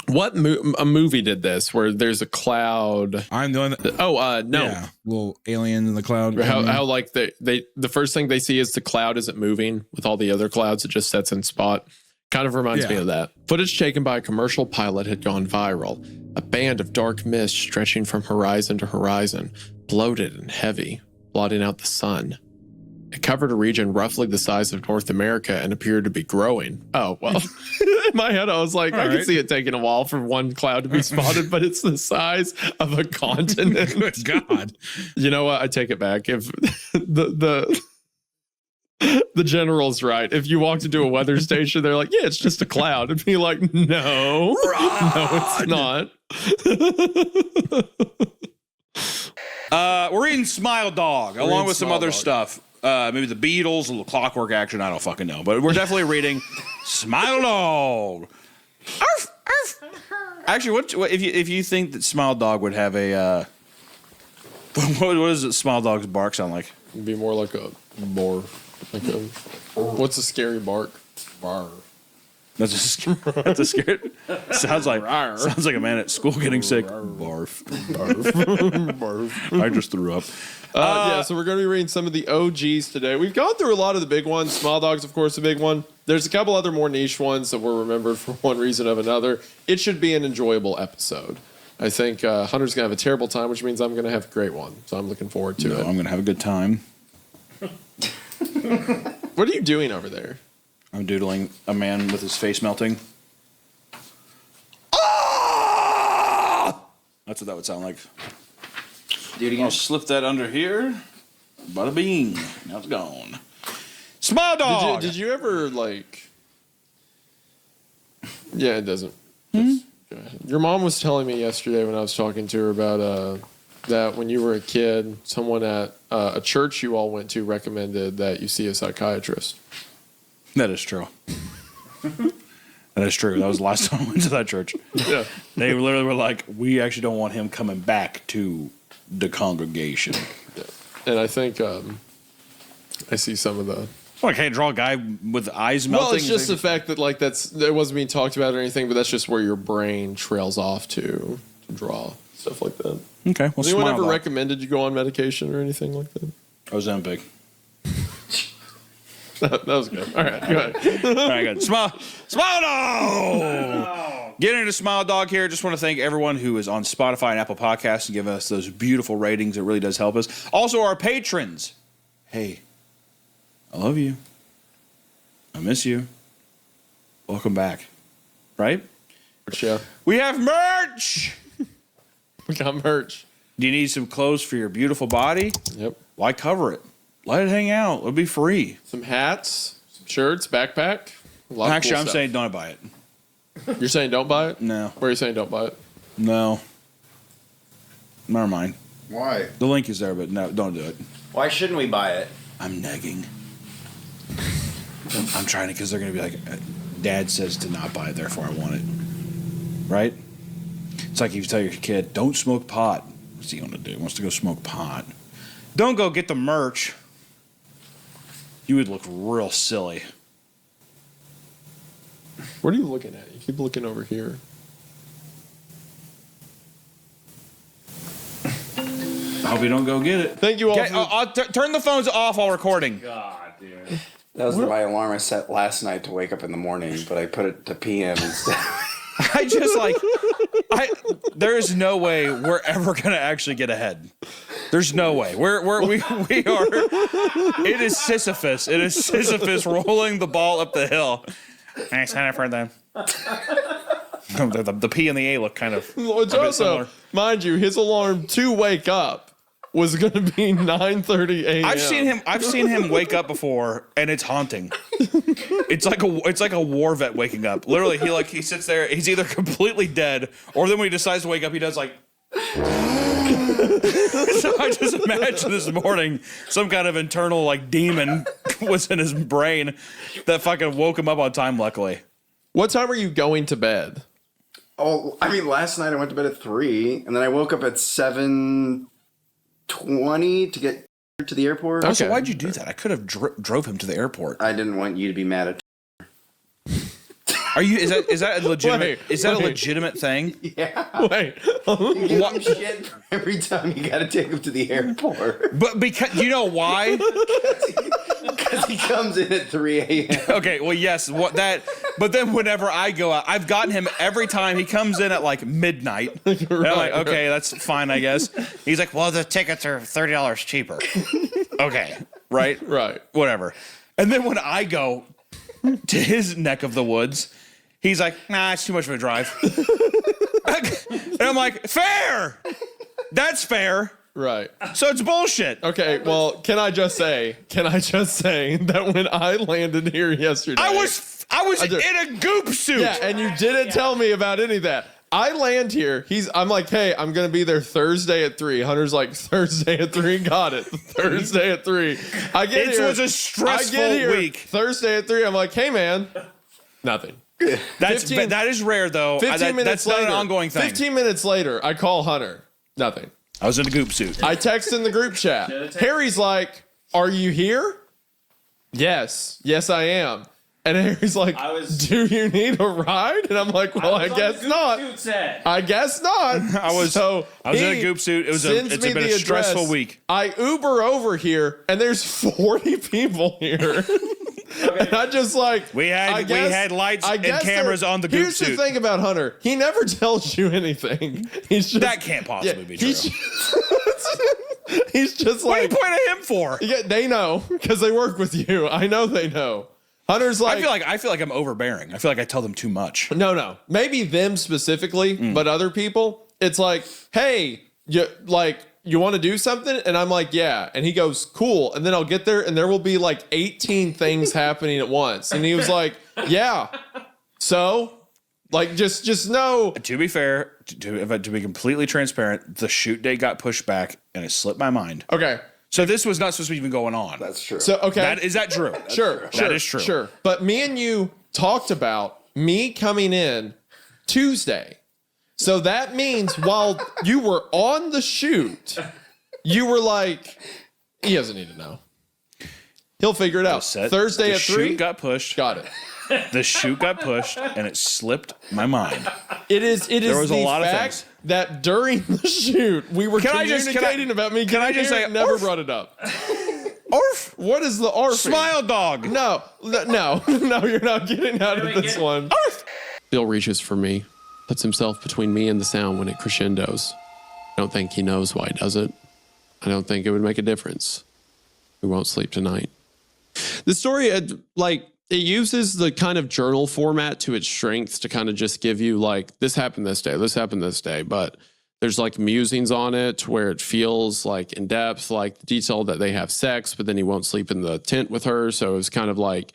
What a movie did this where there's a cloud? I'm the one that, no. Yeah, little alien in the cloud. How like the first thing they see is the cloud isn't moving with all the other clouds. It just sets in spot. Kind of reminds me of that. Footage taken by a commercial pilot had gone viral. A band of dark mist stretching from horizon to horizon, bloated and heavy, blotting out the sun. It covered a region roughly the size of North America and appeared to be growing. Oh, well, in my head, I was like, I can see it taking a while for one cloud to be spotted, but it's the size of a continent. God. You know what? I take it back. If the general's right. If you walked into a weather station, they're like, yeah, it's just a cloud. It'd be like, no, it's not. We're eating Smile Dog along with some other stuff. Maybe the Beatles, a little Clockwork Action. I don't fucking know, but we're definitely reading Smile Dog. Arf, arf. Actually, what if you think that Smile Dog would have a what does it Smile Dog's bark sound like? It'd be more like a boar. Like a, what's a scary bark? Bar. That's a scary. Sounds like a man at school getting sick. Barf. Barf. I just threw up. So we're going to be reading some of the OGs today. We've gone through a lot of the big ones. Smile Dog's, of course, a big one. There's a couple other more niche ones that were remembered for one reason or another. It should be an enjoyable episode. I think Hunter's going to have a terrible time, which means I'm going to have a great one. So I'm looking forward to it. I'm going to have a good time. What are you doing over there? I'm doodling a man with his face melting. Ah! That's what that would sound like. Do it again. I'll slip that under here. Bada bing. Now it's gone. Smile Dog! Did you ever, like... Yeah, it doesn't. Go ahead. Your mom was telling me yesterday when I was talking to her about that when you were a kid, someone at a church you all went to recommended that you see a psychiatrist. That is true. That is true. That was the last time I went to that church. Yeah. They literally were like, we actually don't want him coming back to the congregation. Yeah. And I think I see some of the... Well, I can't draw a guy with eyes melting. Well, it's just the fact that like it wasn't being talked about or anything, but that's just where your brain trails off to draw stuff like that. Okay. Well, has anyone ever recommended you go on medication or anything like that? Ozempic. That was good. All right, go ahead. All right, good. Smile Dog! Getting into Smile Dog here. Just want to thank everyone who is on Spotify and Apple Podcasts and give us those beautiful ratings. It really does help us. Also, our patrons. Hey, I love you. I miss you. Welcome back. Right? Yeah. We have merch! We got merch. Do you need some clothes for your beautiful body? Yep. Why cover it? Let it hang out. It'll be free. Some hats, some shirts, backpack. Actually, I'm saying don't buy it. You're saying don't buy it? No. Where are you saying don't buy it? No. Never mind. Why? The link is there, but no, don't do it. Why shouldn't we buy it? I'm negging. I'm trying to, because they're going to be like, Dad says to not buy it, therefore I want it. Right? It's like if you tell your kid, don't smoke pot. What's he going to do? He wants to go smoke pot. Don't go get the merch. You would look real silly. What are you looking at? You keep looking over here. I hope you don't go get it. Thank you all. Turn the phones off while recording. God, dude. That was my alarm I set last night to wake up in the morning, but I put it to PM instead. There is no way we're ever gonna actually get ahead. There's no way. We are. It is Sisyphus. It is Sisyphus rolling the ball up the hill. I signed up for them. The P and the A look kind of. Which also, mind you, his alarm to wake up was going to be 9:30 a.m. I've seen him wake up before, and it's haunting. It's like a war vet waking up. Literally, he sits there. He's either completely dead, or then when he decides to wake up, he does like. So I just imagine this morning some kind of internal like demon was in his brain that fucking woke him up on time. Luckily. What time are you going to bed? Oh, I mean, last night I went to bed at 3, and then I woke up at 7:20 to get to the airport. Okay. So why'd you do that? I could have drove him to the airport. I didn't want you to be mad at. Are you? Is that a legitimate? Is that a legitimate thing? Yeah. Wait. You give him shit for every time you got to take him to the airport. But because you know why? Because he comes in at 3 a.m. Okay. Well, yes. But then whenever I go out, I've gotten him every time. He comes in at like midnight. And I'm like, okay, that's fine, I guess. He's like, well, the tickets are $30 cheaper. Okay. Right. Whatever. And then when I go to his neck of the woods, he's like, nah, it's too much of a drive. And I'm like, fair. That's fair. Right. So it's bullshit. Okay, well, can I just say that when I landed here yesterday, I was in a goop suit. Yeah, and you didn't tell me about any of that. I land here. I'm like, hey, I'm gonna be there Thursday at 3. Hunter's like, Thursday at 3. Got it. Thursday at 3. I get here. It was a stressful week. Thursday at 3. I'm like, hey man, nothing. That is rare though. 15 minutes that's later, not an ongoing thing. 15 minutes later, I call Hunter. Nothing. I was in a goop suit. I text in the group chat. Harry's like, are you here? Yes, I am. And Harry's like, do you need a ride? And I'm like, well, I guess not. I guess not. I was in a goop suit. It's been a stressful week. I Uber over here, and there's 40 people here. And I just like we had lights and cameras on the goop suit. Here's the thing about Hunter: he never tells you anything. He's just that can't possibly be true. He's just what like, are you pointing at him for? Yeah, they know because they work with you. I know they know. Hunter's like, I feel like I'm overbearing. I feel like I tell them too much. No, maybe them specifically, but other people, it's like, hey, you want to do something? And I'm like, yeah. And he goes, cool. And then I'll get there and there will be like 18 things happening at once. And he was like, yeah. So, like, just know. To be fair, to be completely transparent, the shoot date got pushed back and it slipped my mind. Okay. So this was not supposed to be even going on. That's true. So, okay. Is that true? Sure. That is true. Sure. But me and you talked about me coming in Tuesday. So that means while you were on the shoot, you were like, he doesn't need to know. He'll figure it out. Thursday at 3. The shoot got pushed. Got it. The shoot got pushed and it slipped my mind. It is there was the a lot fact of things that during the shoot we were communicating about me. Can I just say never brought it up? Orf? What is the Orf? Smile dog. No, you're not getting out of this one. Orf. Bill reaches for me, puts himself between me and the sound when it crescendos. I don't think he knows why he does it. I don't think it would make a difference. We won't sleep tonight. The story, it uses the kind of journal format to its strengths to kind of just give you like, this happened this day, but there's like musings on it where it feels like in depth, like the detail that they have sex, but then he won't sleep in the tent with her. So it's kind of like,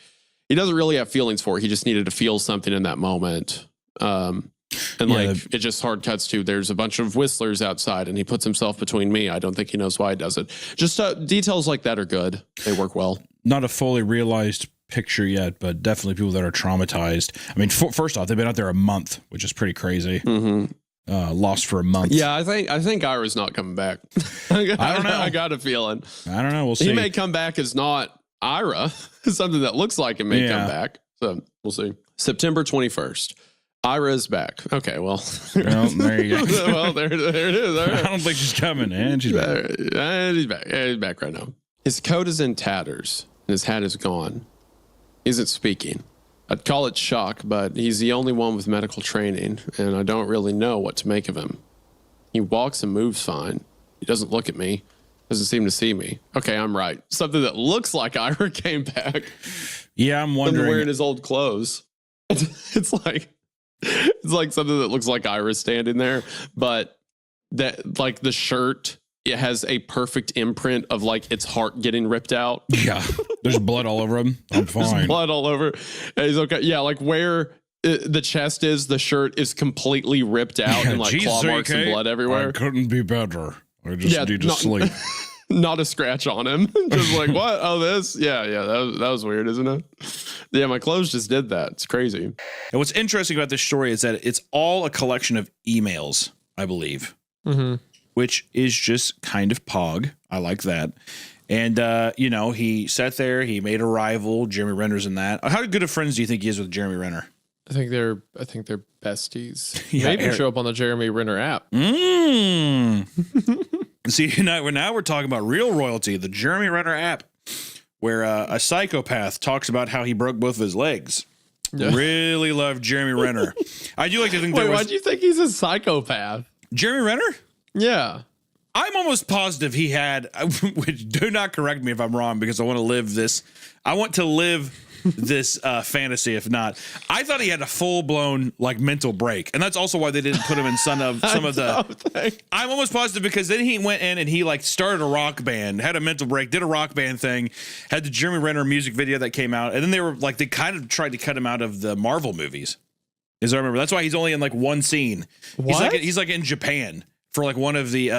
he doesn't really have feelings for it. He just needed to feel something in that moment. It just hard cuts to, there's a bunch of whistlers outside and he puts himself between me. I don't think he knows why he does it. Just details like that are good. They work well. Not a fully realized picture yet, but definitely people that are traumatized. I mean, first off, they've been out there a month, which is pretty crazy. Mm-hmm. Lost for a month. Yeah, I think Ira's not coming back. I don't know. I got a feeling. I don't know. We'll see. He may come back as not Ira, something that looks like him may come back. So we'll see. September 21st. Ira's back. Okay, well. Well, there you go. Well, there it is. All right. I don't think she's coming, and she's back. He's back. He's back right now. His coat is in tatters, and his hat is gone. He isn't speaking. I'd call it shock, but he's the only one with medical training, and I don't really know what to make of him. He walks and moves fine. He doesn't look at me. Doesn't seem to see me. Okay, I'm right. Something that looks like Ira came back. Yeah, I'm wondering. Wearing his old clothes. It's like something that looks like Ira standing there, but that like the shirt, it has a perfect imprint of like its heart getting ripped out. Yeah, there's blood all over him. I'm fine. There's blood all over. And he's okay. Yeah, like where the chest is, the shirt is completely ripped out and like claw marks and blood everywhere. I couldn't be better. I just need to sleep. Not a scratch on him. Just like, what? Oh, this? Yeah. That was weird, isn't it? Yeah, my clothes just did that. It's crazy. And what's interesting about this story is that it's all a collection of emails, I believe, which is just kind of pog. I like that. And, he sat there. He made a rival. Jeremy Renner's in that. How good of friends do you think he is with Jeremy Renner? I think they're besties. Yeah, Maybe show up on the Jeremy Renner app. See, now we're talking about real royalty, the Jeremy Renner app, where a psychopath talks about how he broke both of his legs. Yeah. Really love Jeremy Renner. I do like to think. Why do you think he's a psychopath? Jeremy Renner? Yeah. I'm almost positive he had. Which, do not correct me if I'm wrong, because I want to live this. I want to live this fantasy. If not, I thought he had a full blown like mental break, and that's also why they didn't put him in some of the. I'm almost positive, because then he went in and he like started a rock band, had a mental break, did a rock band thing, had the Jeremy Renner music video that came out, and then they kind of tried to cut him out of the Marvel movies. As I remember, that's why he's only in like one scene. What? He's like in Japan for like one of the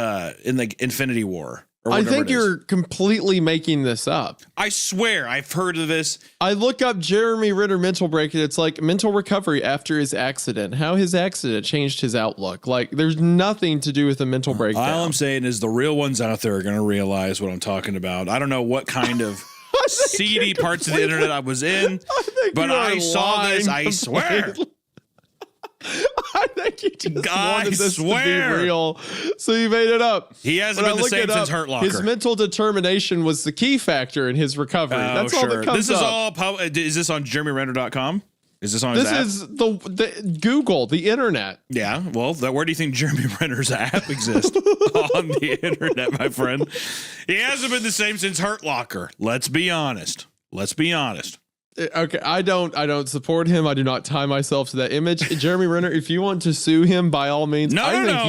in the Infinity War. I think you're completely making this up. I swear I've heard of this. I look up Jeremy Renner mental break, and it's like mental recovery after his accident. How his accident changed his outlook. Like there's nothing to do with the mental breakdown. All I'm saying is the real ones out there are going to realize what I'm talking about. I don't know what kind of seedy parts of the internet I was in, but I saw this. I swear. I think you just wanted this to be real, so you made it up. He hasn't been the same since Hurt Locker. His mental determination was the key factor in his recovery. That's all that comes up. Is this on JeremyRenner.com? Is this on his app? This is the Google, the internet. Yeah, well, where do you think Jeremy Renner's app exists? On the internet, my friend. He hasn't been the same since Hurt Locker. Let's be honest. Okay, I don't support him. I do not tie myself to that image. Jeremy Renner, if you want to sue him, by all means. No,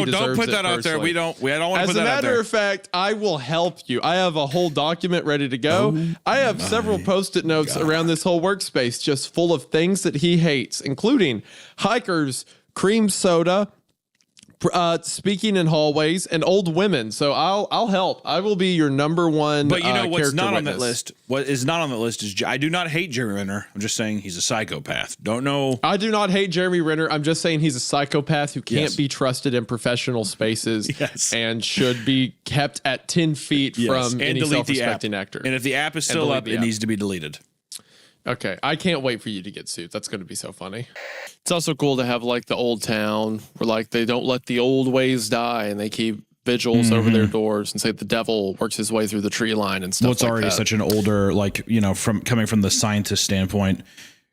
don't put that out there. I don't want to put that out there. As a matter of fact, I will help you. I have a whole document ready to go. I have several Post-it notes around this whole workspace just full of things that he hates, including hikers, cream soda, speaking in hallways, and old women. So I'll help. I will be your number one. But you know what's not witness. on that list? What is not on that list is I do not hate Jeremy Renner. I'm just saying he's a psychopath. Don't know. I do not hate Jeremy Renner. I'm just saying he's a psychopath who can't be trusted in professional spaces and should be kept at 10 feet from any self-respecting actor. And if the app is still up, it needs to be deleted. Okay, I can't wait for you to get sued. That's going to be so funny. It's also cool to have like the old town where like they don't let the old ways die, and they keep vigils over their doors and say the devil works his way through the tree line and stuff. Well, it's like already that. such an older, like, from coming from the scientist standpoint,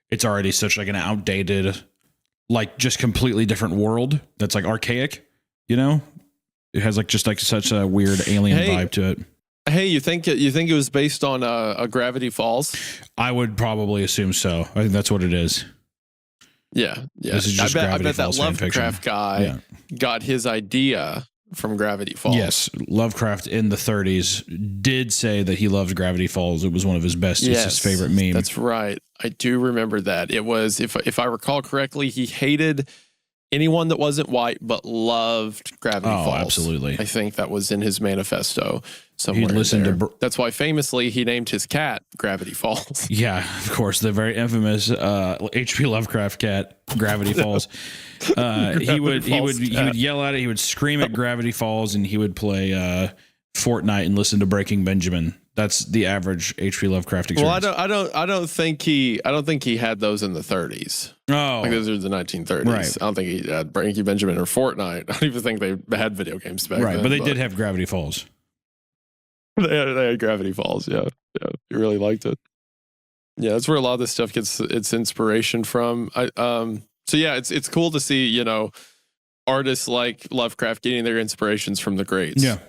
it's already such like an outdated, like just completely different world that's like archaic. It has like just like such a weird alien vibe to it. Hey, you think it was based on a Gravity Falls? I would probably assume so. I think that's what it is. Yeah. This is just I bet that Falls fan fiction. Lovecraft guy got his idea from Gravity Falls. Yes, Lovecraft in the 30s did say that he loved Gravity Falls. It was one of his best. It's his favorite meme. That's right. I do remember that. It was, if I recall correctly, he hated anyone that wasn't white, but loved Gravity Falls. Absolutely. I think that was in his manifesto somewhere. He'd listen there. That's why famously he named his cat Gravity Falls. Yeah, of course, the very infamous H.P. Lovecraft cat, Gravity Falls. He would yell at it. He would scream at Gravity Falls, and he would play Fortnite and listen to Breaking Benjamin. That's the average HP Lovecraft experience. Well, I don't think he had those in the 30s. Oh, like those are the 1930s. Right. I don't think he had Breaking Benjamin or Fortnite. I don't even think they had video games back then. But they did have Gravity Falls. They had Gravity Falls. Yeah, he really liked it. Yeah, that's where a lot of this stuff gets its inspiration from. So yeah, it's cool to see artists like Lovecraft getting their inspirations from the greats. Yeah.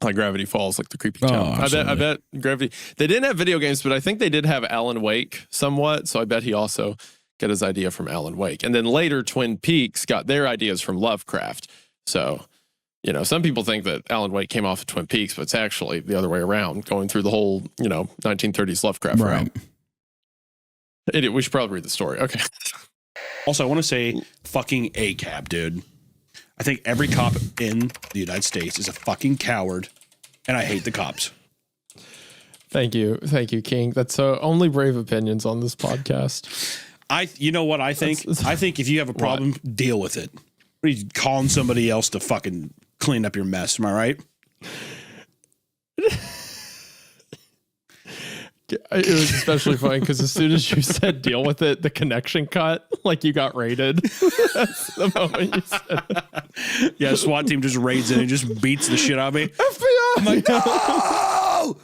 Like Gravity Falls, like the Creepy Town. I bet Gravity. They didn't have video games, but I think they did have Alan Wake somewhat. So I bet he also got his idea from Alan Wake. And then later, Twin Peaks got their ideas from Lovecraft. So, some people think that Alan Wake came off of Twin Peaks, but it's actually the other way around, going through the whole 1930s Lovecraft route. Idiot. We should probably read the story. Okay. Also, I want to say fucking ACAB, dude. I think every cop in the United States is a fucking coward, and I hate the cops. Thank you, King. That's only brave opinions on this podcast. You know what I think? I think if you have a problem, deal with it. What are you calling somebody else to fucking clean up your mess? Am I right? It was especially funny because as soon as you said deal with it, the connection cut, like you got raided. That's the moment you said it. Yeah, SWAT team just raids in and just beats the shit out of me. FBI! I'm like, no!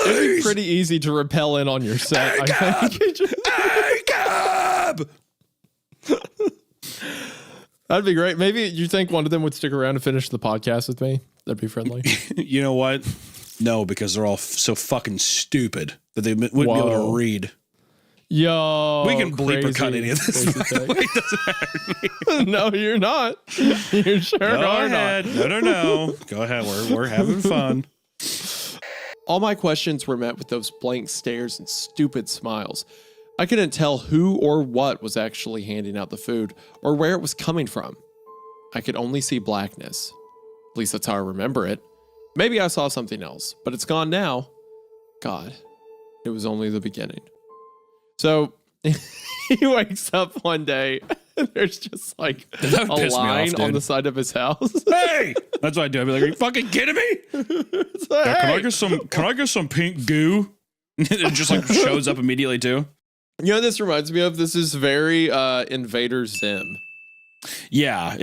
It'd be pretty easy to repel in on your set, I think. ACAB! That'd be great. Maybe you think one of them would stick around and finish the podcast with me? That'd be friendly. You know what? No, because they're all so fucking stupid that they wouldn't be able to read. Yo, we can bleep or cut any of this. It doesn't matter to me. No, you're not. You sure are not. No. Go ahead. We're having fun. All my questions were met with those blank stares and stupid smiles. I couldn't tell who or what was actually handing out the food or where it was coming from. I could only see blackness. At least that's how I remember it. Maybe I saw something else, but it's gone now. God, it was only the beginning. So he wakes up one day and there's just like a line on the side of his house. Hey, that's what I do. I'd be like, "Are you fucking kidding me? Like, yeah, can I get some pink goo?" It just like shows up immediately too. You know what this reminds me of? This is very Invader Zim. Yeah,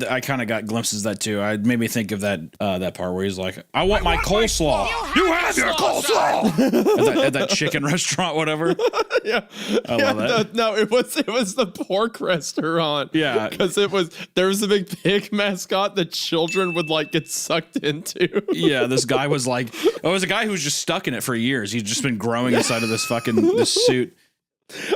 I kind of got glimpses of that too. It made me think of that part where he's like, "I want my coleslaw. You have your coleslaw." at that chicken restaurant, whatever. Yeah, I love that. No, it was the pork restaurant. Yeah, because there was a big pig mascot that children would like get sucked into. Yeah, this guy was like, it was a guy who was just stuck in it for years. He'd just been growing inside of this suit.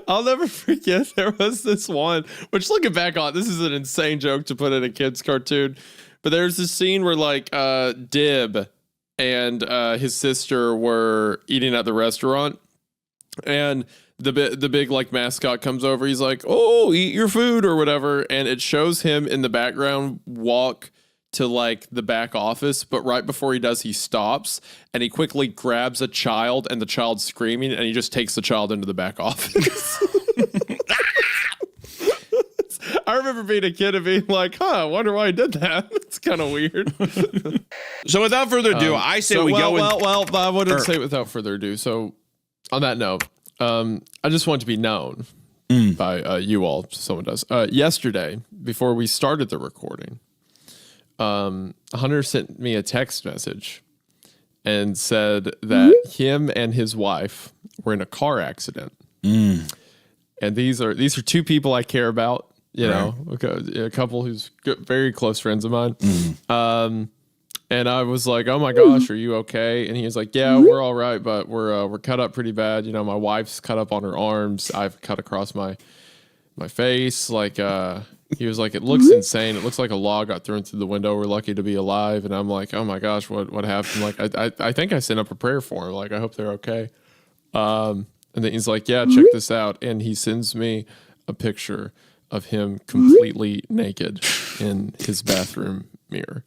I'll never forget there was this one, which looking back on, this is an insane joke to put in a kid's cartoon. But there's this scene where like Dib and his sister were eating at the restaurant, and the big like mascot comes over. He's like, "Oh, eat your food" or whatever, and it shows him in the background walk to like the back office, but right before he does, he stops and he quickly grabs a child, and the child's screaming, and he just takes the child into the back office. I remember being a kid and being like, I wonder why I did that. It's kind of weird. So without further ado, I say we go. Well, I wouldn't say without further ado. So on that note, I just want to be known by you all. Someone does. Yesterday, before we started the recording, Hunter sent me a text message and said that him and his wife were in a car accident. And these are two people I care about, you know, a couple who's very close friends of mine. And I was like, "Oh my gosh, are you okay?" And he was like, "Yeah, we're all right, but we're cut up pretty bad. You know, my wife's cut up on her arms. I've cut across my face. Like, he was like, it looks insane. It looks like a log got thrown through the window. We're lucky to be alive." And I'm like, "Oh my gosh, what happened?" Like, I think I sent up a prayer for him. Like, I hope they're okay. And then he's like, "Yeah, check this out." And he sends me a picture of him completely naked in his bathroom mirror.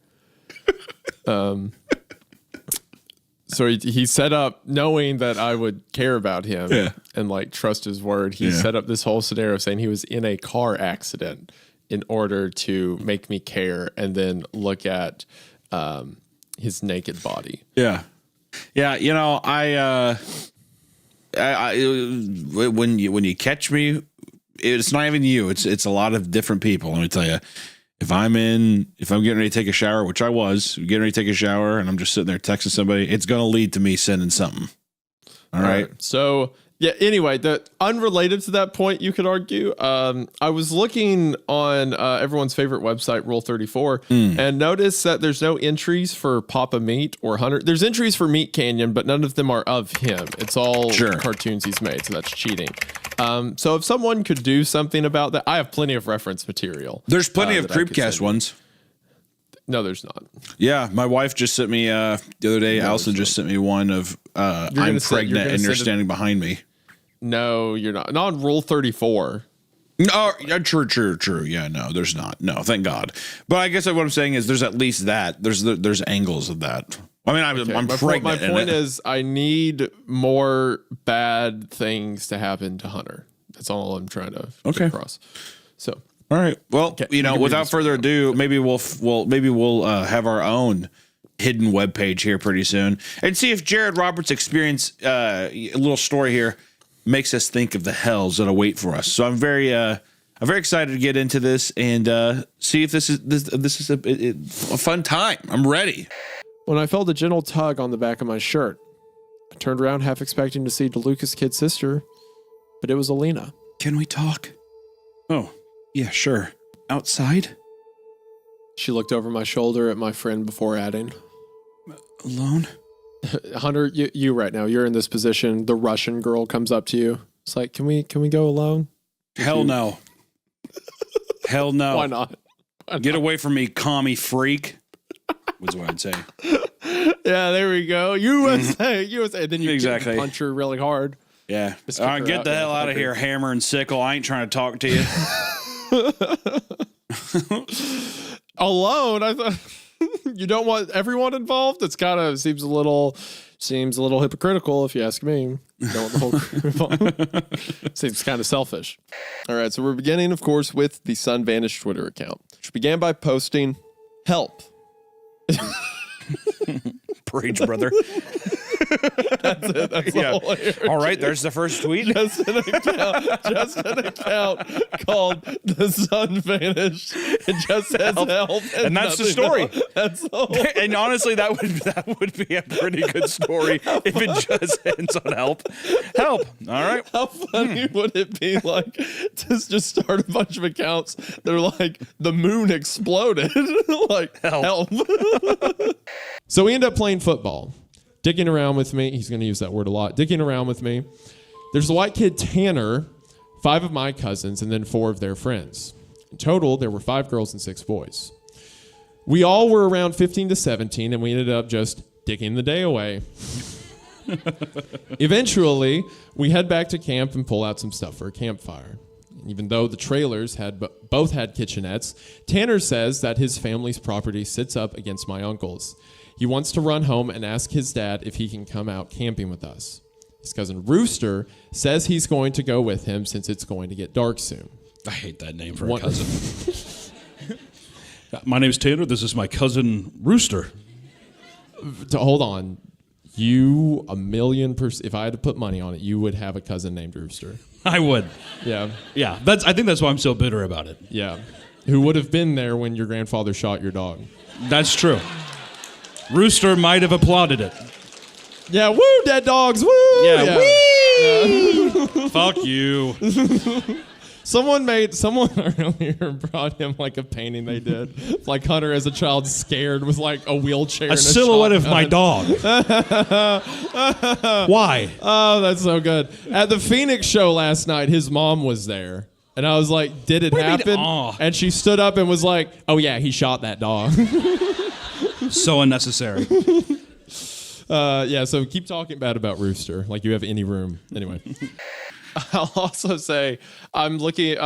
So he set up, knowing that I would care about him and like trust his word. He set up this whole scenario saying he was in a car accident in order to make me care, and then look at his naked body. Yeah. Yeah. You know, I when you catch me, it's not even you. It's a lot of different people. Let me tell you, if I'm getting ready to take a shower, which I was getting ready to take a shower, and I'm just sitting there texting somebody, it's going to lead to me sending something. All right. So yeah. Anyway, unrelated to that point, you could argue. I was looking on everyone's favorite website, Rule 34, and noticed that there's no entries for Papa Meat or Hunter. There's entries for Meat Canyon, but none of them are of him. It's all cartoons he's made, so that's cheating. So if someone could do something about that, I have plenty of reference material. There's plenty of CreepCast ones. No, there's not. Yeah, my wife just sent me the other day. Allison just sent me one of I'm pregnant and you're standing behind me. No, you're not. Not on Rule 34. No, yeah, true. Yeah, no, there's not. No, thank God. But I guess what I'm saying is there's at least that. There's angles of that. I mean, I'm pregnant. My point is, I need more bad things to happen to Hunter. That's all I'm trying to get across. So, all right. Well, without further ado, maybe we'll have our own hidden webpage here pretty soon and see if Jared Roberts' experience, a little story here, makes us think of the hells that await for us. So I'm very excited to get into this and see if this is a fun time. I'm ready. When I felt a gentle tug on the back of my shirt, I turned around half expecting to see DeLuca's kid sister, but it was Alina. Can we talk? Oh, yeah, sure. Outside? She looked over my shoulder at my friend before adding, alone? Hunter, you right now, you're in this position. The Russian girl comes up to you. It's like, can we go alone? Hell no. Hell no. Why not? Get away from me, commie freak. Was what I'd say. Yeah, there we go. USA. Then you exactly punch her really hard. Yeah. All right, get the hell out of here, hammer and sickle. I ain't trying to talk to you. Alone? I thought you don't want everyone involved? It's kind of seems a little hypocritical if you ask me. You don't want the whole crew involved. Seems kind of selfish. All right, so we're beginning, of course, with the Sun Vanished Twitter account, which began by posting, "Help." Preach, brother. That's it. That's all right, there's the first tweet. Just an account called The Sun Vanished. It just says help. And that's the story. Else. That's all. And honestly, that would be a pretty good story if it just ends on help. Help. All right. How funny would it be like to just start a bunch of accounts that are like the moon exploded? Like help. So we end up playing football. Dicking around with me. He's going to use that word a lot. Dicking around with me. There's a white kid, Tanner, 5 of my cousins, and then 4 of their friends. In total, there were 5 girls and 6 boys. We all were around 15 to 17, and we ended up just dicking the day away. Eventually, we head back to camp and pull out some stuff for a campfire. Even though the trailers both had kitchenettes, Tanner says that his family's property sits up against my uncle's. He wants to run home and ask his dad if he can come out camping with us. His cousin Rooster says he's going to go with him since it's going to get dark soon. I hate that name for a cousin. My name's Tanner. This is my cousin Rooster. Hold on. You 1,000,000%. If I had to put money on it, you would have a cousin named Rooster. I would. Yeah. Yeah. I think that's why I'm so bitter about it. Yeah. Who would have been there when your grandfather shot your dog? That's true. Rooster might have applauded it. Yeah, woo, dead dogs, woo! Yeah, woo! Fuck you. Someone earlier brought him like a painting they did. Like Hunter as a child scared with like a wheelchair. A silhouette of my dog. Why? Oh, that's so good. At the Phoenix show last night, his mom was there. And I was like, did it happen? And she stood up and was like, oh yeah, he shot that dog. So unnecessary. Yeah, so keep talking bad about Rooster like you have any room. Anyway. I'll also say I'm looking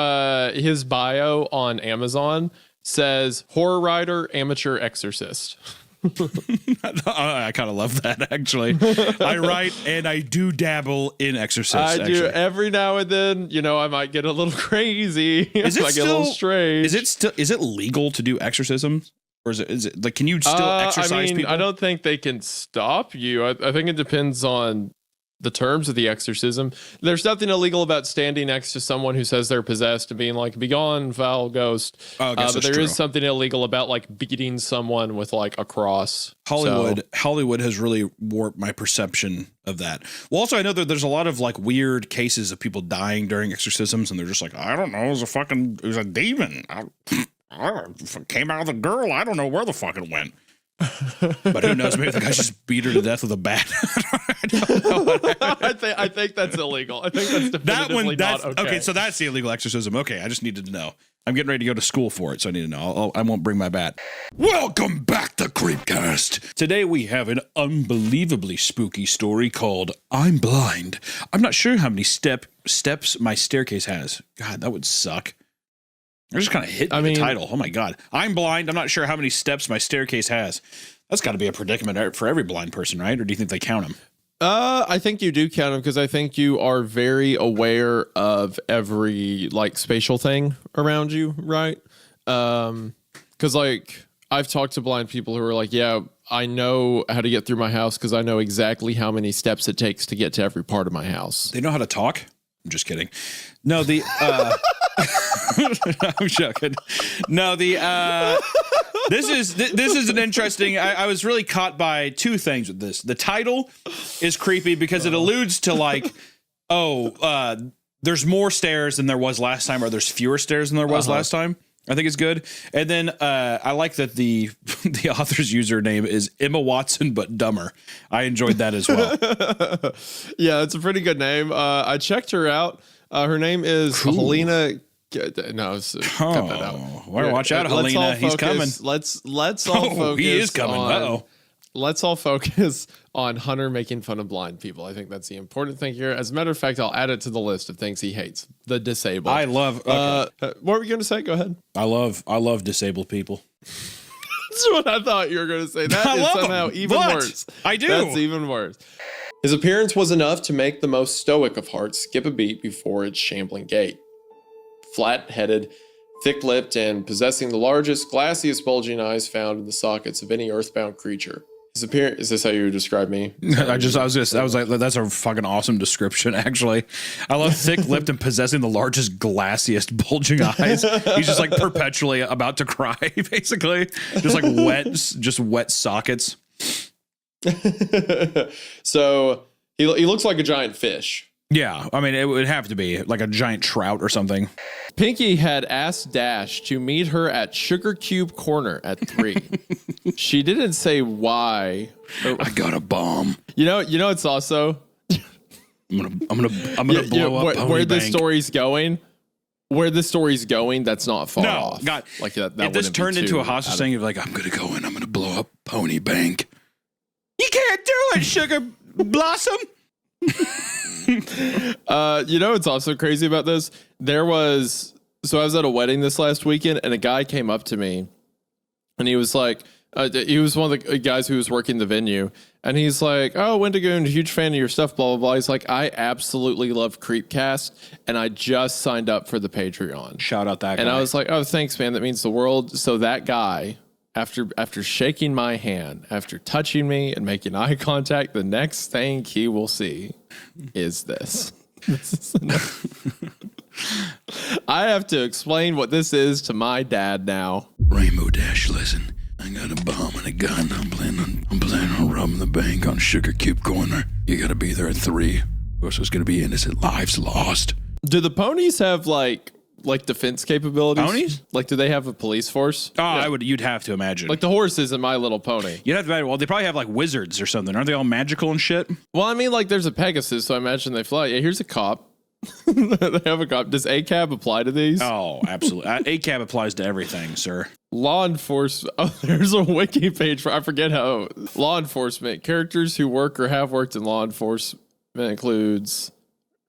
his bio on Amazon says horror writer, amateur exorcist. I kind of love that, actually. I write and I do dabble in exorcists. I do every now and then. You know, I might get a little crazy. Is it I might get a little strange. Is it legal to do exorcisms? Or is it like, can you still exercise people? I don't think they can stop you. I think it depends on the terms of the exorcism. There's nothing illegal about standing next to someone who says they're possessed and being like, "Be gone, foul ghost." But there is something illegal about like beating someone with like a cross. Hollywood has really warped my perception of that. Well, also I know that there's a lot of like weird cases of people dying during exorcisms, and they're just like, I don't know, it was a demon. I came out of the girl. I don't know where the fuck it went. But who knows? Maybe the guy just beat her to death with a bat. I don't know what happened. I think that's illegal. I think that's definitively not okay. Okay, so that's the illegal exorcism. Okay, I just needed to know. I'm getting ready to go to school for it, so I need to know. I won't bring my bat. Welcome back to CreepCast. Today we have an unbelievably spooky story called I'm Blind. I'm not sure how many steps my staircase has. God, that would suck. I just kind of hit the title. Oh my God. I'm blind. I'm not sure how many steps my staircase has. That's got to be a predicament for every blind person, right? Or do you think they count them? I think you do count them because I think you are very aware of every like spatial thing around you, right? Because like I've talked to blind people who are like, yeah, I know how to get through my house because I know exactly how many steps it takes to get to every part of my house. They know how to talk? I'm just kidding. No, I'm joking. No, this is an interesting. I was really caught by two things with this. The title is creepy because it alludes to like, there's more stairs than there was last time, or there's fewer stairs than there was last time. I think it's good. And then I like that the author's username is Emma Watson, but dumber. I enjoyed that as well. Yeah, it's a pretty good name. I checked her out. Her name is Helena. No, cut that out. Watch out, Helena. He's coming. Let's all focus. He is coming. Let's all focus on Hunter making fun of blind people. I think that's the important thing here. As a matter of fact, I'll add it to the list of things he hates. The disabled. I love. Okay. What were you going to say? Go ahead. I love disabled people. That's what I thought you were going to say. That is somehow even worse. I do. That's even worse. His appearance was enough to make the most stoic of hearts skip a beat before its shambling gait. Flat-headed, thick-lipped, and possessing the largest, glassiest bulging eyes found in the sockets of any earthbound creature. His appearance, is this how you would describe me? I was like, that's a fucking awesome description, actually. I love thick-lipped and possessing the largest, glassiest, bulging eyes. He's just like perpetually about to cry, basically. Just like wet sockets. So he looks like a giant fish. Yeah, I mean, it would have to be like a giant trout or something. Pinky had asked Dash to meet her at Sugar Cube Corner at 3. She didn't say why. I got a bomb. You know, it's also I'm gonna blow up where the story's going. Where the story's going, that's not far off. God, like that. If this turned into a hostage thing, you're like, I'm gonna go in, I'm gonna blow up Pony Bank. You can't do it, Sugar Blossom. You know what's also crazy about this? I was at a wedding this last weekend, and a guy came up to me, and he was like, he was one of the guys who was working the venue, and he's like, "Oh, Wendigo, I'm a huge fan of your stuff, blah, blah, blah." He's like, "I absolutely love CreepCast, and I just signed up for the Patreon." Shout out that guy. And I was like, "Oh, thanks, man. That means the world." So that guy, after shaking my hand, after touching me and making eye contact, the next thing he will see is this. I have to explain what this is to my dad now. Rainbow Dash, listen. I got a bomb and a gun. I'm planning on robbing the bank on Sugar Cube Corner. You gotta be there at 3. Of course, there's gonna be innocent lives lost. Do the ponies have like defense capabilities? Ponies? Like, do they have a police force? Oh, yeah. You'd have to imagine. Like the horses in My Little Pony. You'd have to imagine. Well, they probably have like wizards or something. Aren't they all magical and shit? Well, I mean, like there's a Pegasus, so I imagine they fly. Yeah, here's a cop. They have a cop. Does ACAB apply to these? Oh, absolutely. ACAB applies to everything, sir. Law enforcement. Oh, there's a wiki page for, I forget how. Law enforcement. Characters who work or have worked in law enforcement includes.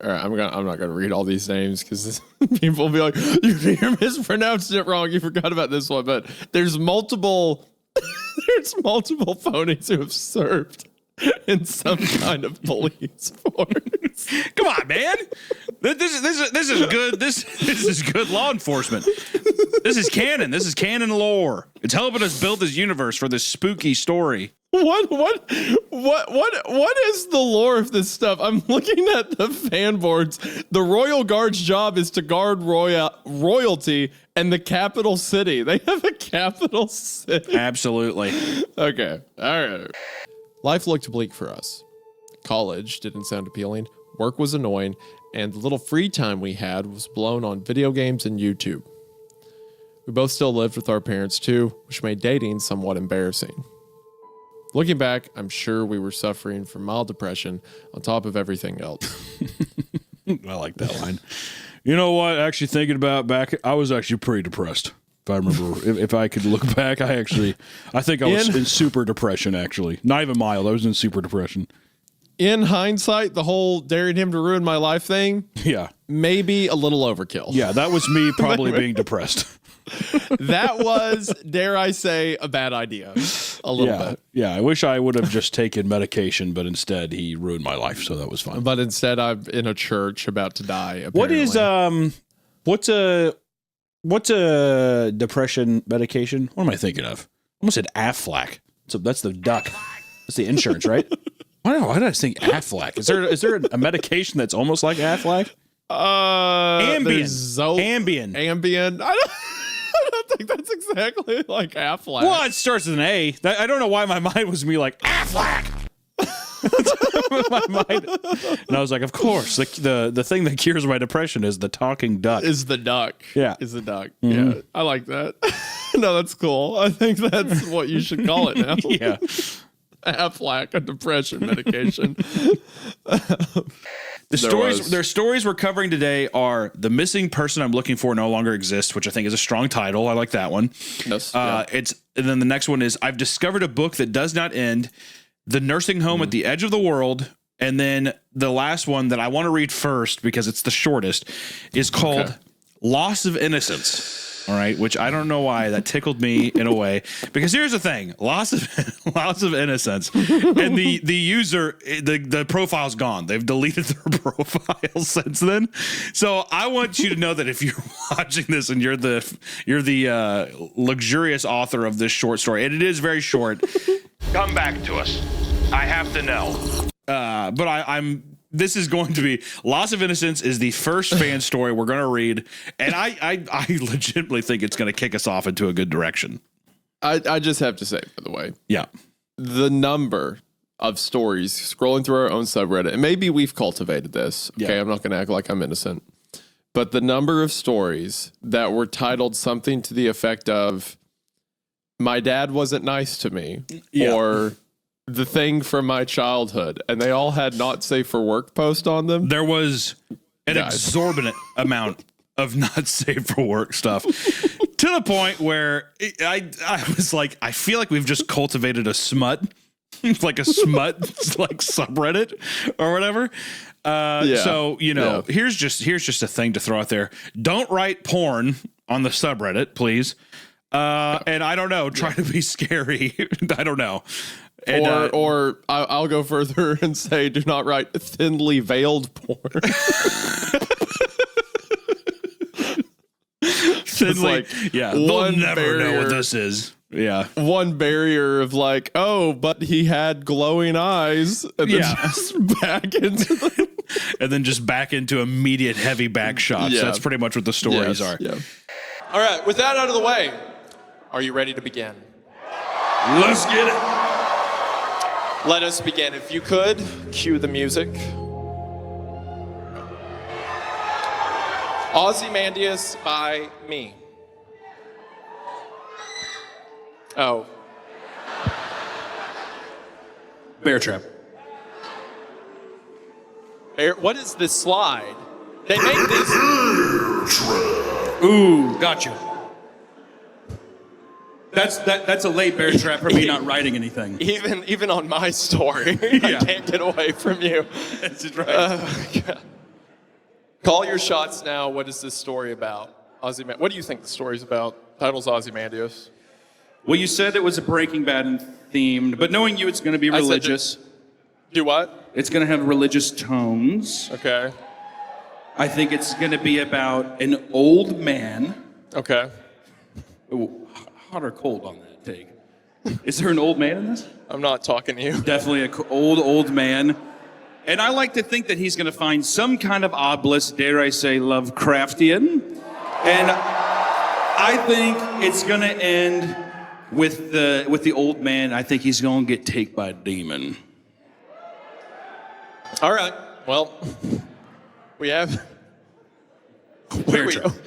All right, I'm not gonna read all these names because people will be like, "You mispronounced it wrong. You forgot about this one." But there's multiple ponies who have served in some kind of police force. Come on, man. This is good. This is good law enforcement. This is canon. This is canon lore. It's helping us build this universe for this spooky story. What is the lore of this stuff? I'm looking at the fan boards. The Royal Guard's job is to guard royalty and the capital city. They have a capital city. Absolutely. Okay. All right. Life looked bleak for us. College didn't sound appealing. Work was annoying. And the little free time we had was blown on video games and YouTube. We both still lived with our parents too, which made dating somewhat embarrassing. Looking back, I'm sure we were suffering from mild depression on top of everything else. I like that line. You know what? Actually, thinking about back, I was actually pretty depressed. If I remember, if I could look back, I think I was in super depression, actually. Not even mild. I was in super depression. In hindsight, the whole daring him to ruin my life thing, yeah, maybe a little overkill. Yeah, that was me probably being depressed. That was, dare I say, a bad idea. A little bit. Yeah, I wish I would have just taken medication, but instead he ruined my life, so that was fine. But instead, I'm in a church about to die. Apparently. What is what's a depression medication? What am I thinking of? I almost said Aflac. So that's the duck. That's the insurance, right? Why did I think Aflac? Is there a medication that's almost like Aflac? Ambien. Ambien. I don't think that's exactly like Aflac. Well, it starts with an A. I don't know why my mind was me like Aflac. My mind, and I was like, of course, the thing that cures my depression is the talking duck. Is the duck? Yeah, is the duck. Mm-hmm. Yeah, I like that. No, that's cool. I think that's what you should call it now. Yeah, Aflac, a depression medication. Their stories we're covering today are The Missing Person I'm Looking For No Longer Exists, which I think is a strong title. I like that one. Yes. And then the next one is I've Discovered a Book That Does Not End, The Nursing Home at the Edge of the World. And then the last one that I want to read first because it's the shortest is called Loss of Innocence. All right, which I don't know why that tickled me in a way, because here's the thing: loss of innocence, and the user the profile's gone. They've deleted their profile since then. So I want you to know that if you're watching this and you're the luxurious author of this short story, and it is very short, come back to us. I have to know. But I'm. This is going to be Loss of Innocence is the first fan story we're going to read, and I legitimately think it's going to kick us off into a good direction. I just have to say, by the way, yeah, the number of stories scrolling through our own subreddit, and maybe we've cultivated this. Okay, I'm not going to act like I'm innocent, but the number of stories that were titled something to the effect of "My dad wasn't nice to me," or the thing from my childhood, and they all had not safe for work post on them. There was an exorbitant amount of not safe for work stuff to the point where I was like, I feel like we've just cultivated a smut, like a smut like subreddit or whatever. So, here's just a thing to throw out there. Don't write porn on the subreddit, please. And I don't know, try to be scary. I don't know. And, or I'll go further and say, do not write thinly veiled porn. Thinly, they'll never know what this is. Yeah, one barrier of like, oh, but he had glowing eyes, and then just back into them. And then just back into immediate heavy back shots. Yeah. That's pretty much what the stories are. Yeah. All right, with that out of the way, are you ready to begin? Let's get it. Let us begin. If you could, cue the music. Ozymandias by me. Oh. Bear Trap. What is this slide? They make this. Ooh, gotcha. That's a late bear trap for me not writing anything. Even on my story, I can't get away from you. That's right. Call your shots now. What is this story about? What do you think the story's about? Title's Ozymandias. Well, you said it was a Breaking Bad themed, but knowing you, it's going to be religious. Do what? It's going to have religious tones. Okay. I think it's going to be about an old man. Okay. Ooh, hot or cold on that take? Is there an old man in this? I'm not talking to you. Definitely an old man. And I like to think that he's going to find some kind of obelisk, dare I say, Lovecraftian. And I think it's going to end with the old man. I think he's going to get taken by a demon. All right. Well, we have.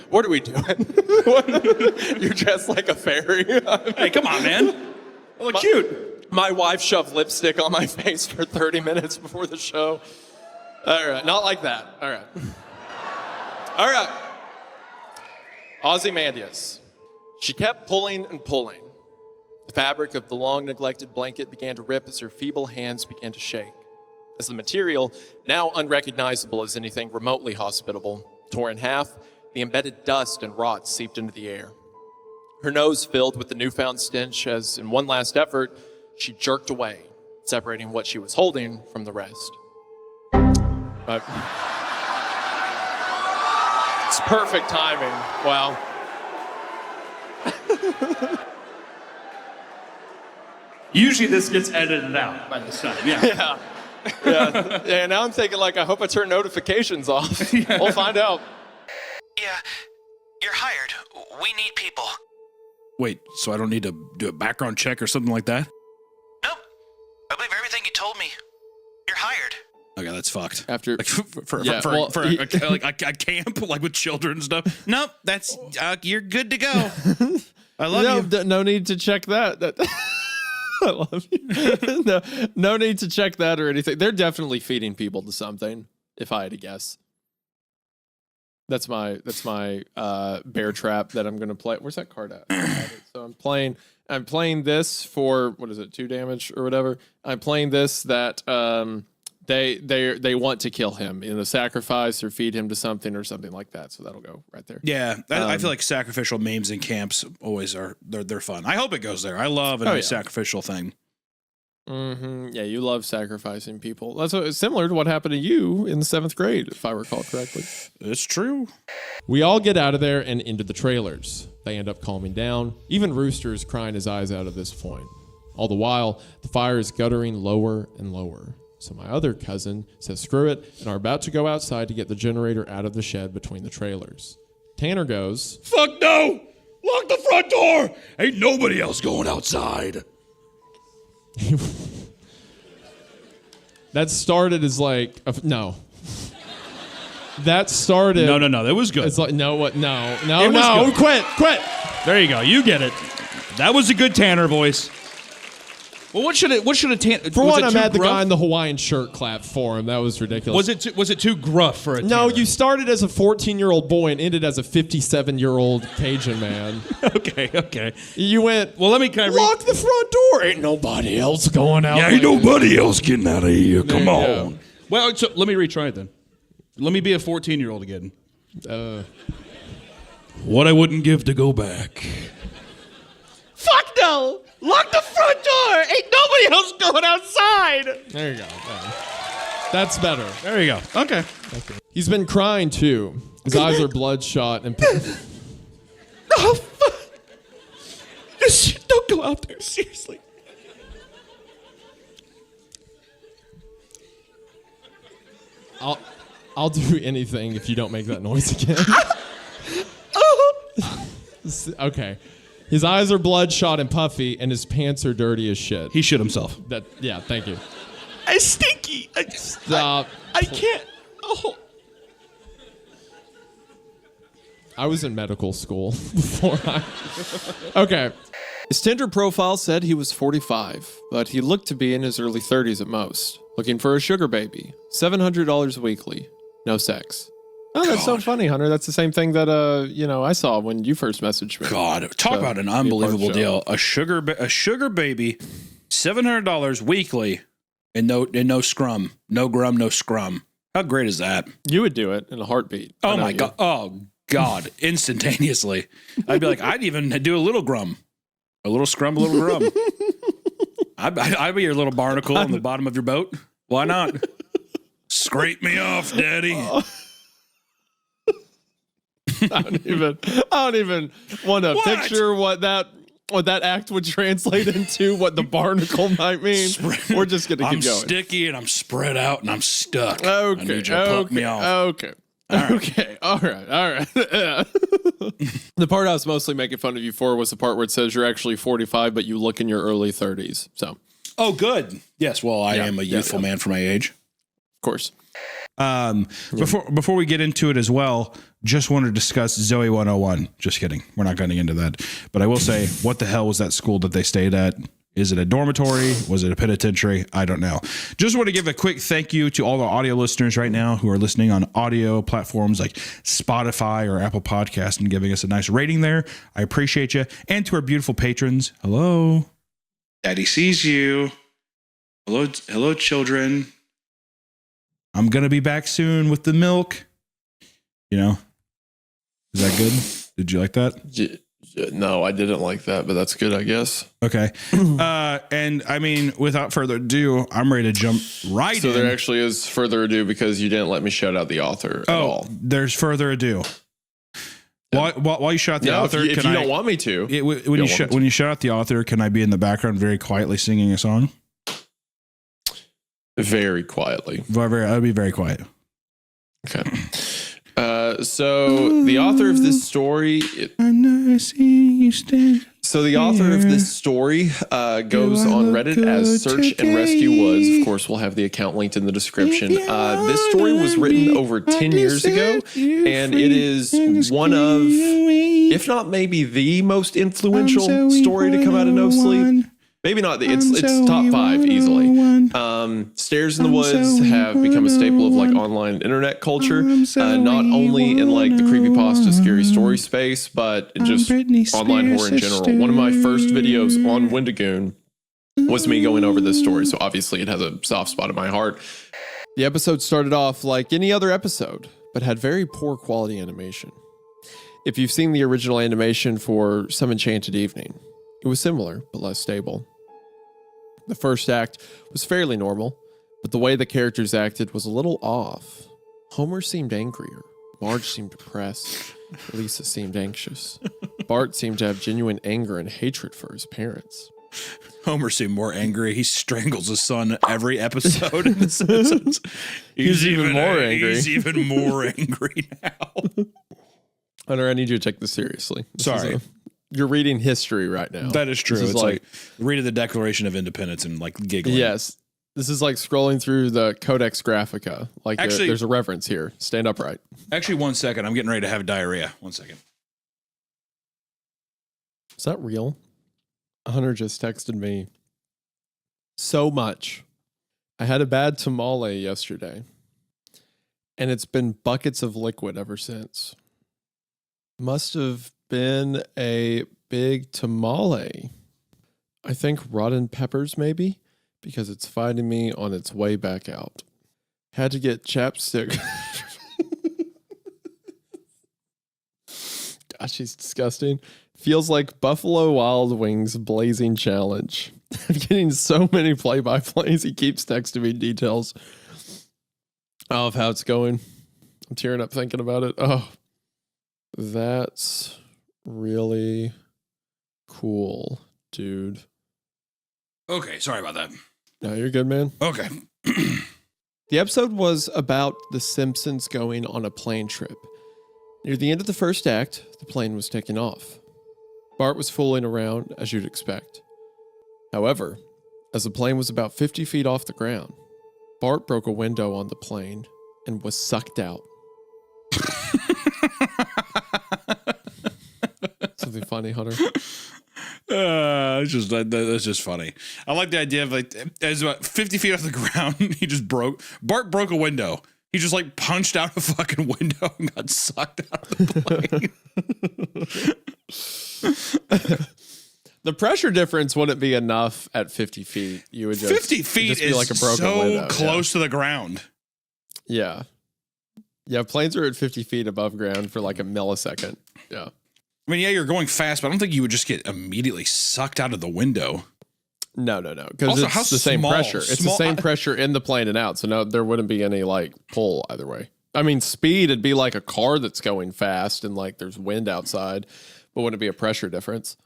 What are we doing? You're dressed like a fairy. Hey, come on, man. I look cute. My wife shoved lipstick on my face for 30 minutes before the show. All right. Not like that. All right. All right. Ozymandias. She kept pulling and pulling. The fabric of the long-neglected blanket began to rip as her feeble hands began to shake. As the material, now unrecognizable as anything remotely hospitable, tore in half, the embedded dust and rot seeped into the air. Her nose filled with the newfound stench as, in one last effort, she jerked away, separating what she was holding from the rest. But it's perfect timing. Wow. Usually this gets edited out by this time. Yeah. Yeah, now I'm thinking, like, I hope I turn notifications off. We'll find out. Yeah, you're hired. We need people. Wait, so I don't need to do a background check or something like that? Nope. I believe everything you told me. You're hired. Okay, that's fucked. After like for a camp like with children and stuff. Nope, that's you're good to go. I love you. No need to check that. I love you. No need to check that or anything. They're definitely feeding people to something, if I had to guess. That's my bear trap that I'm gonna play. Where's that card at? So I'm playing this for, what is it, 2 damage or whatever. I'm playing this that they want to kill him in a sacrifice or feed him to something or something like that. So that'll go right there. Yeah, I feel like sacrificial memes in camps always are they're fun. I hope it goes there. I love a sacrificial thing. Mm-hmm. Yeah, you love sacrificing people. That's similar to what happened to you in the 7th grade, if I recall correctly. It's true. We all get out of there and into the trailers. They end up calming down. Even Rooster is crying his eyes out at this point. All the while, the fire is guttering lower and lower. So my other cousin says screw it and are about to go outside to get the generator out of the shed between the trailers. Tanner goes, "Fuck no! Lock the front door! Ain't nobody else going outside." That started as like no. That started. No. That was good. It's like no. Good. Quit. There you go. You get it. That was a good Tanner voice. Well, what should a Tanner? For one, I'm at the guy in the Hawaiian shirt clap for him. That was ridiculous. Was it too gruff for a Tanner? No, you started as a 14-year-old boy and ended as a 57-year-old Cajun man. Okay. You went. Well, let me lock the front door. Ain't nobody else going out. Yeah, ain't nobody else getting out of here. Come on. Well, so let me retry it then. Let me be a 14-year-old again. What I wouldn't give to go back. Fuck no! Lock the front door! Ain't nobody else going outside! There you go. That's better. There you go. Okay. He's been crying too. His eyes are bloodshot and. Oh, fuck. Just don't go out there. Seriously. I'll do anything if you don't make that noise again. Okay. His eyes are bloodshot and puffy, and his pants are dirty as shit. He shit himself. Yeah, thank you. I stinky. Stop. I can't. Oh. I was in medical school before Okay. His Tinder profile said he was 45, but he looked to be in his early 30s at most. Looking for a sugar baby. $700 weekly. No sex. Oh, that's so funny, Hunter. That's the same thing that I saw when you first messaged me. God, talk about an unbelievable deal. A sugar baby, $700 weekly, and no scrum, no grum, no scrum. How great is that? You would do it in a heartbeat. Oh my God! Oh God! Instantaneously, I'd be like, I'd even do a little grum, a little scrum, a little grum. I'd be your little barnacle on the bottom of your boat. Why not? Scrape me off, Daddy. I don't even want to picture what that act would translate into, what the barnacle might mean. We're just gonna keep going. I'm sticky and I'm spread out and I'm stuck. Okay. I need you to pump me off. Okay. Okay. All right. The part I was mostly making fun of you for was the part where it says you're actually 45, but you look in your early 30s. So. Oh, good. Yes. Well, I am a youthful man for my age. Of course. Before we get into it as well, just want to discuss Zoe 101. Just kidding. We're not getting into that. But I will say, what the hell was that school that they stayed at? Is it a dormitory? Was it a penitentiary? I don't know. Just want to give a quick thank you to all the audio listeners right now who are listening on audio platforms like Spotify or Apple Podcast and giving us a nice rating there. I appreciate you. And to our beautiful patrons. Hello. Daddy sees you. Hello, children. I'm going to be back soon with the milk. You know, is that good? Did you like that? No, I didn't like that, but that's good, I guess. Okay. And I mean, without further ado, I'm ready to jump right in. So there actually is further ado because you didn't let me shout out the author at all. There's further ado. While you shout out the author, if you don't want me to. When you shout out the author, can I be in the background very quietly singing a song? Very quietly. I'll be very quiet. Okay. So the author of this story. So the author of this story goes on Reddit as Search and Rescue Woods. Of course, we'll have the account linked in the description. This story was written over 10 years ago, and it is one of, if not maybe the most influential story to come out of No Sleep. Maybe not. It's top 5 easily. Stairs in the Woods have become a staple of like online internet culture, not only in like the creepypasta scary story space, but just online horror in general. One of my first videos on Wendigoon was me going over this story, so obviously it has a soft spot in my heart. The episode started off like any other episode, but had very poor quality animation. If you've seen the original animation for Some Enchanted Evening, it was similar, but less stable. The first act was fairly normal, but the way the characters acted was a little off. Homer seemed angrier, Marge seemed depressed, Lisa seemed anxious. Bart seemed to have genuine anger and hatred for his parents. Homer seemed more angry. He strangles his son every episode in The Simpsons. He's even more angry. He's even more angry now. Hunter, I need you to take this seriously. Sorry. You're reading history right now. That is true. It's like reading the Declaration of Independence and like giggling. Yes. This is like scrolling through the Codex Graphica. Like actually, there's a reference here. Stand upright. Actually, 1 second. I'm getting ready to have diarrhea. 1 second. Is that real? Hunter just texted me so much. I had a bad tamale yesterday, and it's been buckets of liquid ever since. Must have been a big tamale. I think rotten peppers, maybe, because it's fighting me on its way back out. Had to get chapstick. Gosh, she's disgusting. Feels like Buffalo Wild Wings Blazing Challenge. I'm getting so many play-by-plays. He keeps texting me details of how it's going. I'm tearing up thinking about it. Oh, that's really cool, dude. Okay, sorry about that. No, you're good, man. Okay. The episode was about the Simpsons going on a plane trip. Near the end of the first act, the plane was taking off. Bart was fooling around, as you'd expect. However, as the plane was about 50 feet off the ground, Bart broke a window on the plane and was sucked out. Something funny, Hunter? That's just funny. I like the idea of like, as about 50 feet off the ground, Bart broke a window. He just like punched out a fucking window and got sucked out of the plane. The pressure difference wouldn't be enough at 50 feet. You would just 50 feet just be is like a broken so window. close to the ground. Yeah. Yeah, planes are at 50 feet above ground for like a millisecond. Yeah. I mean, yeah, you're going fast, but I don't think you would just get immediately sucked out of the window. No, because Also, it's how the same small? pressure. It's the same pressure in the plane and out. So no, there wouldn't be any like pull either way. I mean, speed, it'd be like a car that's going fast and like there's wind outside, but wouldn't it be a pressure difference?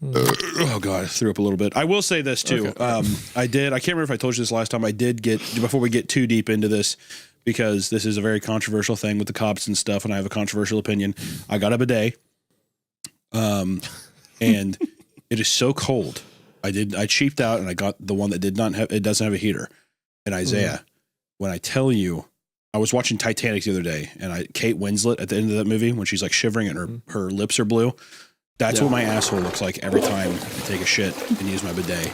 Oh God, I threw up a little bit. I will say this too. Okay. I can't remember if I told you this last time. I did get, before we get too deep into this, because this is a very controversial thing with the cops and stuff, and I have a controversial opinion. I got a bidet. And it is so cold. I cheaped out and I got the one that doesn't have a heater. And Isaiah, when I tell you, I was watching Titanic the other day, and Kate Winslet at the end of that movie, when she's like shivering and her lips are blue, that's what my asshole looks like every time I take a shit and use my bidet.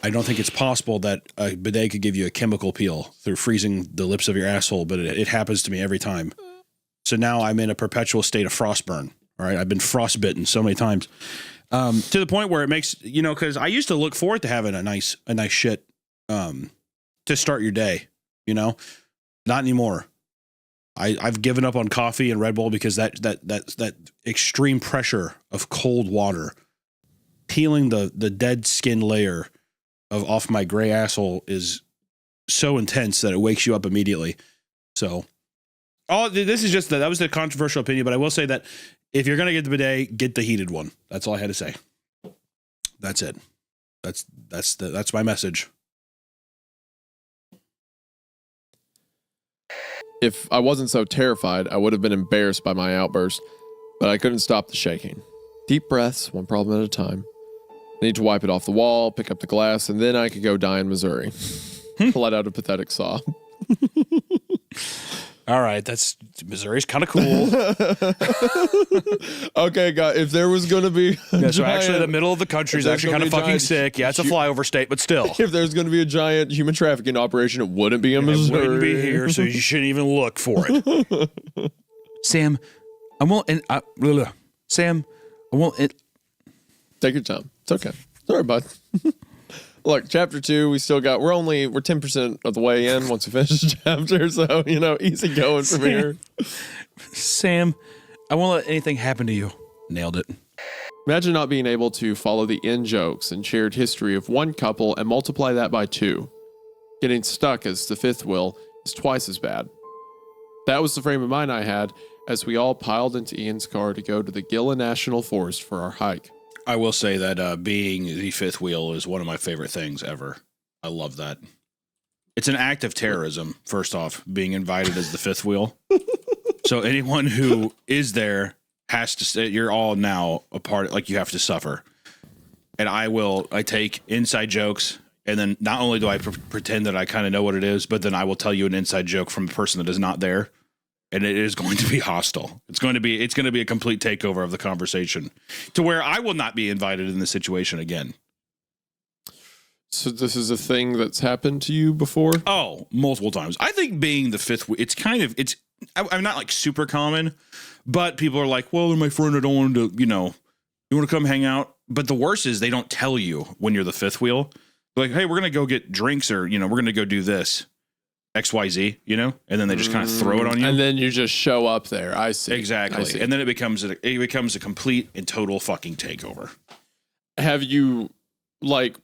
I don't think it's possible that a bidet could give you a chemical peel through freezing the lips of your asshole, but it happens to me every time. So now I'm in a perpetual state of frostburn. All right, I've been frostbitten so many times, to the point where it makes, because I used to look forward to having a nice shit to start your day. Not anymore. I've given up on coffee and Red Bull because that extreme pressure of cold water peeling the dead skin layer off my gray asshole is so intense that it wakes you up immediately. So, this is just that was the controversial opinion, but I will say that if you're gonna get the bidet, get the heated one. That's all I had to say. That's it. That's my message. If I wasn't so terrified, I would have been embarrassed by my outburst, but I couldn't stop the shaking. Deep breaths, one problem at a time. I need to wipe it off the wall, pick up the glass, and then I could go die in Missouri. Let out a pathetic sob. All right, Missouri's kind of cool. Okay, guys, if there was going to be so actually the middle of the country is actually kind of fucking sick. Yeah, it's a flyover state, but still. If there's going to be a giant human trafficking operation, it wouldn't be in Missouri. It wouldn't be here, so you shouldn't even look for it. Sam, I won't. Sam, I won't. Take your time. It's okay. Sorry, bud. Look, chapter 2, we're 10% of the way in once we finish the chapter, so, easy going from here. Sam, I won't let anything happen to you. Nailed it. Imagine not being able to follow the in-jokes and shared history of one couple and multiply that by 2. Getting stuck as the fifth wheel is twice as bad. That was the frame of mind I had as we all piled into Ian's car to go to the Gila National Forest for our hike. I will say that being the fifth wheel is one of my favorite things ever. I love that. It's an act of terrorism, first off, being invited as the fifth wheel. So anyone who is there has to say, you're all now a part, like you have to suffer. And I take inside jokes, and then not only do I pretend that I kind of know what it is, but then I will tell you an inside joke from a person that is not there. And it is going to be hostile. It's going to be a complete takeover of the conversation to where I will not be invited in this situation again. So this is a thing that's happened to you before? Oh, multiple times. I think being the fifth, I'm not like super common, but people are like, well, they're my friend. I don't want to, you want to come hang out. But the worst is they don't tell you when you're the fifth wheel. They're like, hey, we're going to go get drinks or, we're going to go do this. XYZ, and then they just kind of throw it on you. And then you just show up there. I see. Exactly. I see. And then it becomes a complete and total fucking takeover. Have you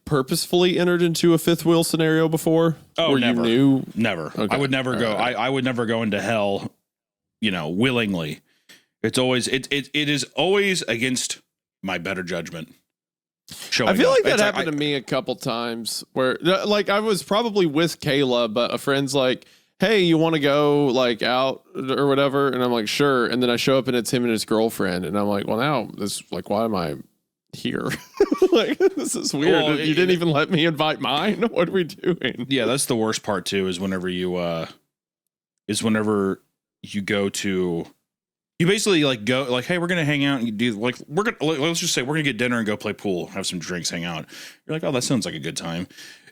purposefully entered into a fifth wheel scenario before? Oh, never. You knew? Never. Okay. I would never go. Right. I would never go into hell, willingly. It's always it is always against my better judgment. I feel like that happened to me a couple times where I was probably with Kayla, but a friend's like, hey, you want to go out or whatever? And I'm like, sure. And then I show up and it's him and his girlfriend. And I'm like, well, now why am I here? This is weird. Well, you didn't even let me invite mine. What are we doing? Yeah. That's the worst part too, is whenever you go to, you basically go hey, we're gonna hang out and you do let's just say we're gonna get dinner and go play pool, have some drinks, hang out. You're like, oh, that sounds like a good time.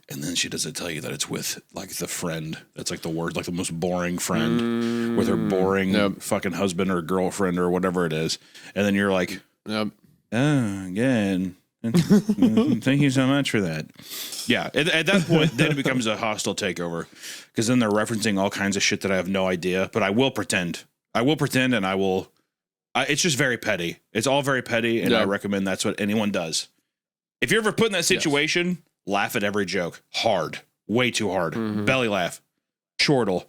And then she doesn't tell you that it's with the friend that's the worst, the most boring friend with her boring fucking husband or girlfriend or whatever it is. And then you're like, oh, again. Thank you so much for that. Yeah, at that point, then it becomes a hostile takeover because then they're referencing all kinds of shit that I have no idea, but I will pretend. And I will. It's just very petty. It's all very petty, and I recommend that's what anyone does. If you're ever put in that situation, laugh at every joke, hard, way too hard, belly laugh, chortle.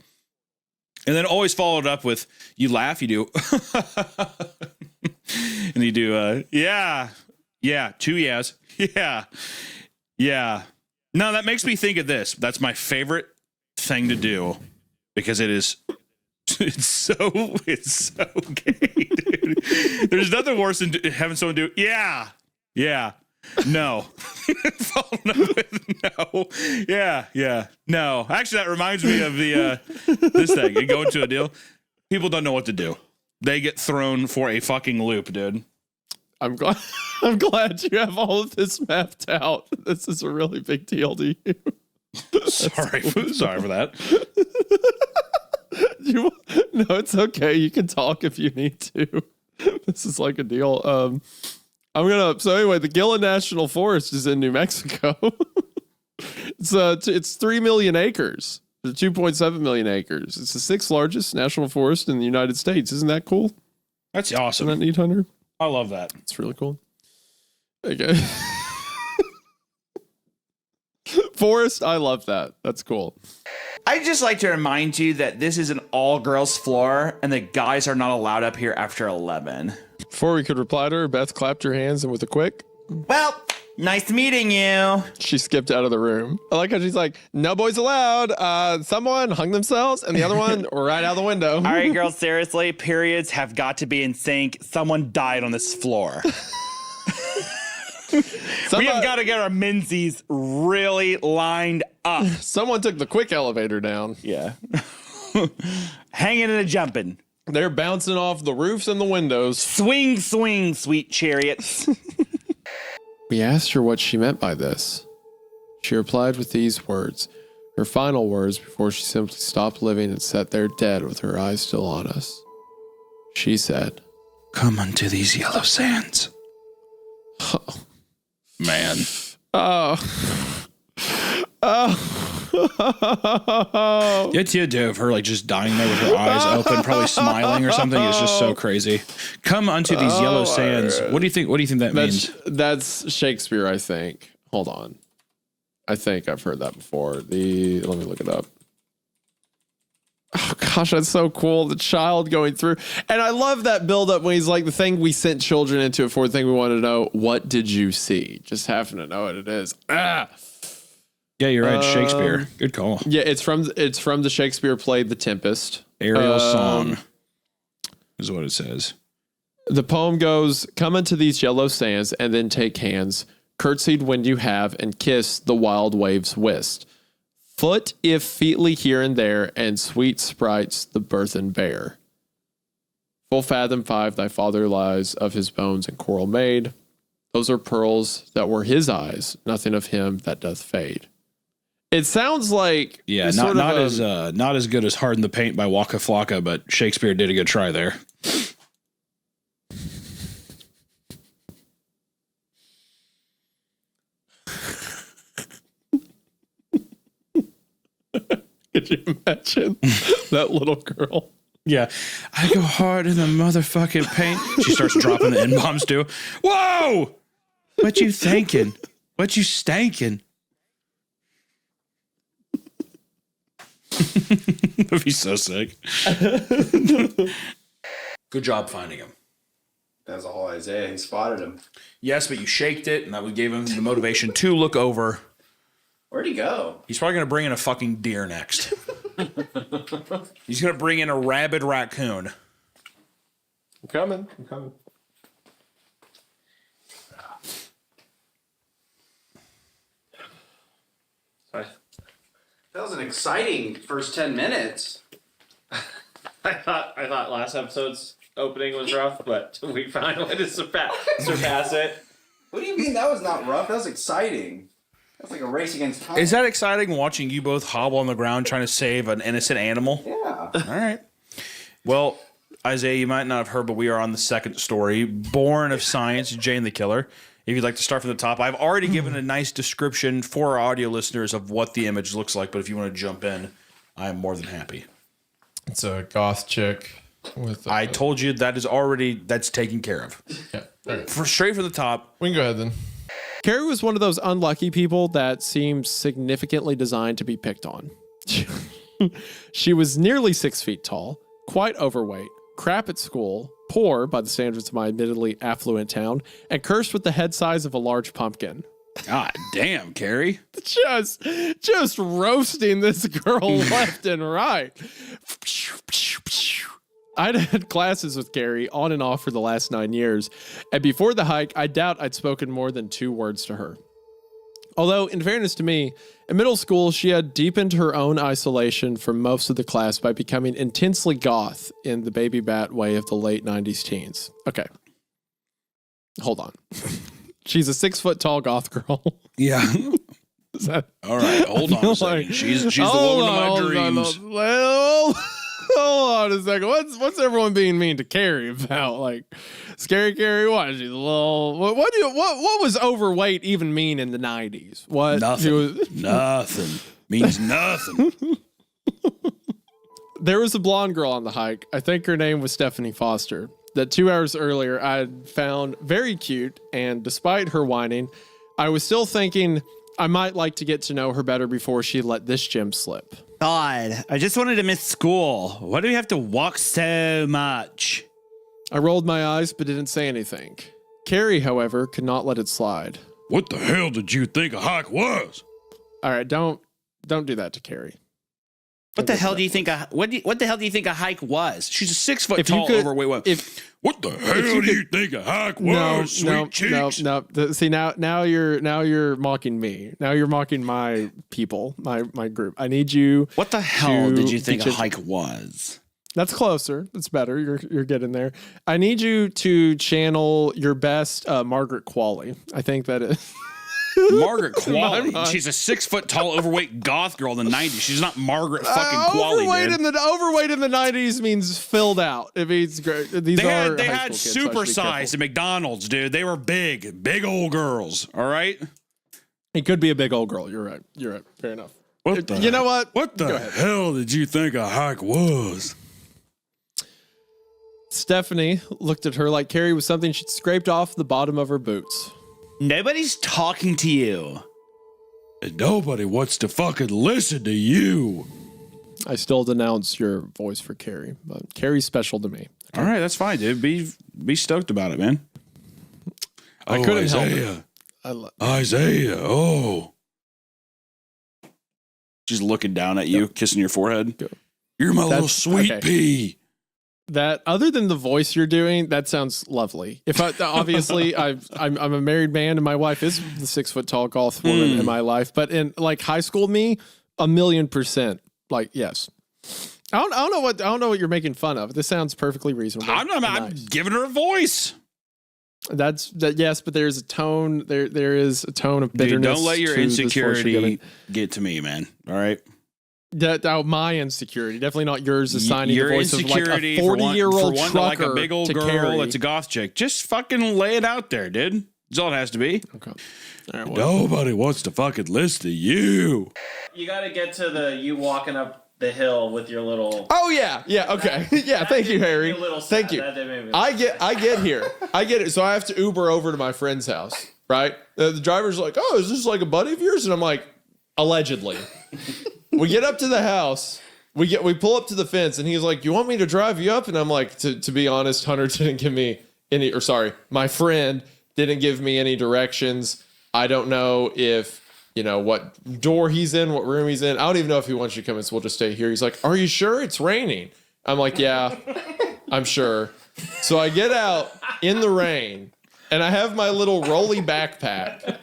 And then always followed up with, you laugh, you do, and you do, yeah, 2 yeahs, yeah. No, that makes me think of this. That's my favorite thing to do because it's so gay, dude. There's nothing worse than having someone do, yeah, no. Following up with no, yeah, no. Actually, that reminds me of the this thing. You go into a deal, people don't know what to do. They get thrown for a fucking loop, dude. I'm glad you have all of this mapped out. This is a really big deal to you. Sorry for that. No, it's okay. You can talk if you need to. This is like a deal. So anyway, the Gila National Forest is in New Mexico. It's 3 million acres. 2.7 million acres. It's the 6th largest national forest in the United States. Isn't that cool? That's awesome. Isn't that neat, Hunter? I love that. It's really cool. Okay. Forest, I love that. That's cool. I'd just like to remind you that this is an all-girls floor, and the guys are not allowed up here after 11. Before we could reply to her, Beth clapped her hands and with a quick, well, nice meeting you. She skipped out of the room. I like how she's like, no boys allowed. Someone hung themselves and the other one right out the window. All right, girls, seriously, periods have got to be in sync. Someone died on this floor. We have got to get our menzies really lined up. Someone took the quick elevator down. Yeah. Hanging and a jumping. They're bouncing off the roofs and the windows. Swing, swing, sweet chariots. We asked her what she meant by this. She replied with these words, her final words before she simply stopped living and sat there dead with her eyes still on us. She said, "Come unto these yellow sands." Oh. Man. Oh. The idea of her like just dying there with her eyes open, probably smiling or something, is just so crazy. Come unto these yellow sands. What do you think that means? That's Shakespeare, I think. Hold on. I think I've heard that before. Let me look it up. Oh gosh, that's so cool. The child going through. And I love that buildup when he's like, the thing we sent children into it for, the thing we want to know, what did you see? Just having to know what it is. Ah. Yeah, you're right. Shakespeare. Good call. Yeah, it's from the Shakespeare play The Tempest. Ariel's song is what it says. The poem goes, come into these yellow sands and then take hands, curtsied when you have, and kiss the wild waves whist. Foot if featly here and there, and sweet sprites the burthen bear. Full fathom 5 thy father lies, of his bones and coral made. Those are pearls that were his eyes, nothing of him that doth fade. It sounds like not as good as Harden the Paint by Waka Flocka, but Shakespeare did a good try there. Could you imagine that little girl? Yeah. I go hard in the motherfucking paint. She starts dropping the N-bombs too. Whoa! What you thinking? What you stankin'? That'd be so sick. Good job finding him. That was all Isaiah. He spotted him. Yes, but you shaked it, and that gave him the motivation to look over. Where'd he go? He's probably going to bring in a fucking deer next. He's going to bring in a rabid raccoon. I'm coming. Sorry. That was an exciting first 10 minutes. I thought last episode's opening was rough, but we found a way to surpass it. What do you mean that was not rough? That was exciting. That's like a race against time. Is that exciting watching you both hobble on the ground trying to save an innocent animal? Yeah. All right. Well, Isaiah, you might not have heard, but we are on the second story, Born of Science, Jane the Killer. If you'd like to start from the top, I've already given a nice description for our audio listeners of what the image looks like, but if you want to jump in, I am more than happy. It's a goth chick with. I told you that's taken care of. Yeah. All right. Straight from the top. We can go ahead then. Carrie was one of those unlucky people that seems significantly designed to be picked on. She was nearly 6 feet tall, quite overweight, crap at school, poor by the standards of my admittedly affluent town, and cursed with the head size of a large pumpkin. God damn, Carrie. Just roasting this girl left and right. I'd had classes with Carrie on and off for the last 9 years, and before the hike, I doubt I'd spoken more than 2 words to her. Although, in fairness to me, in middle school, she had deepened her own isolation from most of the class by becoming intensely goth in the baby bat way of the late 90s teens. Okay. Hold on. She's a 6 foot tall goth girl. Yeah. Is that, all right, hold on a second. She's the woman of my dreams. Well, hold on a second. What's everyone being mean to Carrie about? Like, scary Carrie, what? She's a little. What was overweight even mean in the 90s? What? Nothing. Nothing. Means nothing. There was a blonde girl on the hike. I think her name was Stephanie Foster. That 2 hours earlier I had found very cute, and despite her whining, I was still thinking I might like to get to know her better before she let this gem slip. God, I just wanted to miss school. Why do we have to walk so much? I rolled my eyes but didn't say anything. Carrie, however, could not let it slide. What the hell did you think a hike was? All right, don't do that to Carrie. What the hell do you think? What the hell do you think a hike was? She's a 6 foot tall, overweight woman. What the hell do you think a hike was? Sweet cheeks. No. See now you're mocking me. Now you're mocking my people, my group. I need you. What the hell did you think a hike was? That's closer. That's better. You're getting there. I need you to channel your best Margaret Qualley. I think that is. Margaret Qualley. She's a 6 foot tall, overweight goth girl in the 90s. She's not Margaret fucking Qualley. Overweight in the 90s means filled out. It means great. They had super size at McDonald's, dude. They were big old girls. All right. It could be a big old girl. You're right. Fair enough. You know what? What the hell did you think a hike was? Stephanie looked at her like Carrie was something she'd scraped off the bottom of her boots. Nobody's talking to you. And nobody wants to fucking listen to you. I still denounce your voice for Carrie, but Carrie's special to me. Okay. All right, that's fine, dude. Be stoked about it, man. I couldn't help it. Isaiah, oh. She's looking down at you, kissing your forehead. You're my little sweet pea. That other than the voice you're doing, that sounds lovely. If obviously I'm a married man and my wife is the 6 foot tall goth woman in my life, but in like high school me, 1,000,000%, like yes. I don't know what you're making fun of. This sounds perfectly reasonable. I'm giving her a voice. Yes, but there's a tone. There is a tone of bitterness. Dude, don't let your insecurity get to me, man. All right. My insecurity, definitely not yours. Assigning your the voice of like a 40-year-old trucker like a big old girl Carrie. that's a goth chick. Just fucking lay it out there, dude. That's all it has to be. Okay. All right, nobody wants to fucking listen to you. You got to get to you walking up the hill with your little. Oh yeah, okay, yeah. Thank you, Harry. Thank you. I get here. I get it. So I have to Uber over to my friend's house, right? The driver's like, "Oh, is this like a buddy of yours?" And I'm like, "Allegedly." We get up to the house. We pull up to the fence, and he's like, "You want me to drive you up?" And I'm like, "To be honest, Hunter didn't give me any, or sorry, my friend didn't give me any directions. I don't know if what door he's in, what room he's in. I don't even know if he wants you to come in. So we'll just stay here." He's like, "Are you sure it's raining?" I'm like, "Yeah, I'm sure." So I get out in the rain, and I have my little rolly backpack,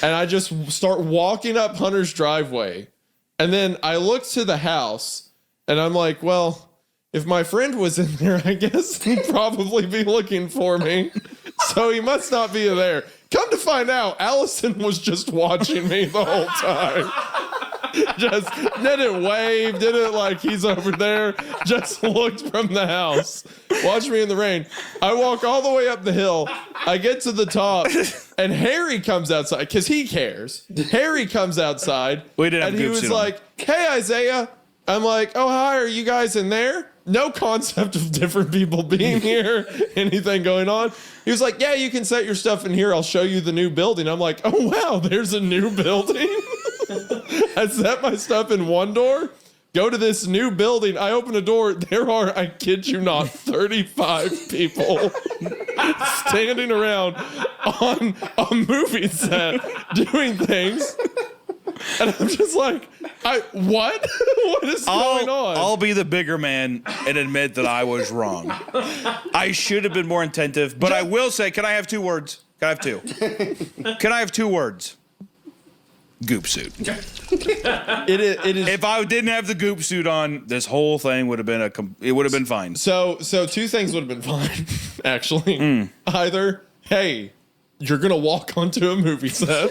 and I just start walking up Hunter's driveway. And then I look to the house, and I'm like, well, if my friend was in there, I guess he'd probably be looking for me. So he must not be there. Come to find out, Allison was just watching me the whole time. Just didn't wave, didn't like he's over there. Just looked from the house. Watch me in the rain. I walk all the way up the hill. I get to the top, and Harry comes outside because he cares. Harry comes outside, and he was like, "Hey, Isaiah." I'm like, "Oh, hi. Are you guys in there?" no concept of different people being here, anything going on. He was like, yeah, you can set your stuff in here. I'll show you the new building. I'm like, oh, wow, there's a new building. I set my stuff in one door, go to this new building. I open a door. There are, I kid you not, 35 people standing around on a movie set doing things. And I'm just like, what? What is going on? I'll be the bigger man and admit that I was wrong. I should have been more attentive, but I will say, can I have 2 words? Can I have 2? Can I have 2 words? Goop suit. It is. If I didn't have the goop suit on, this whole thing would have been it would have been fine. So 2 things would have been fine, actually. Either, hey, you're gonna walk onto a movie set.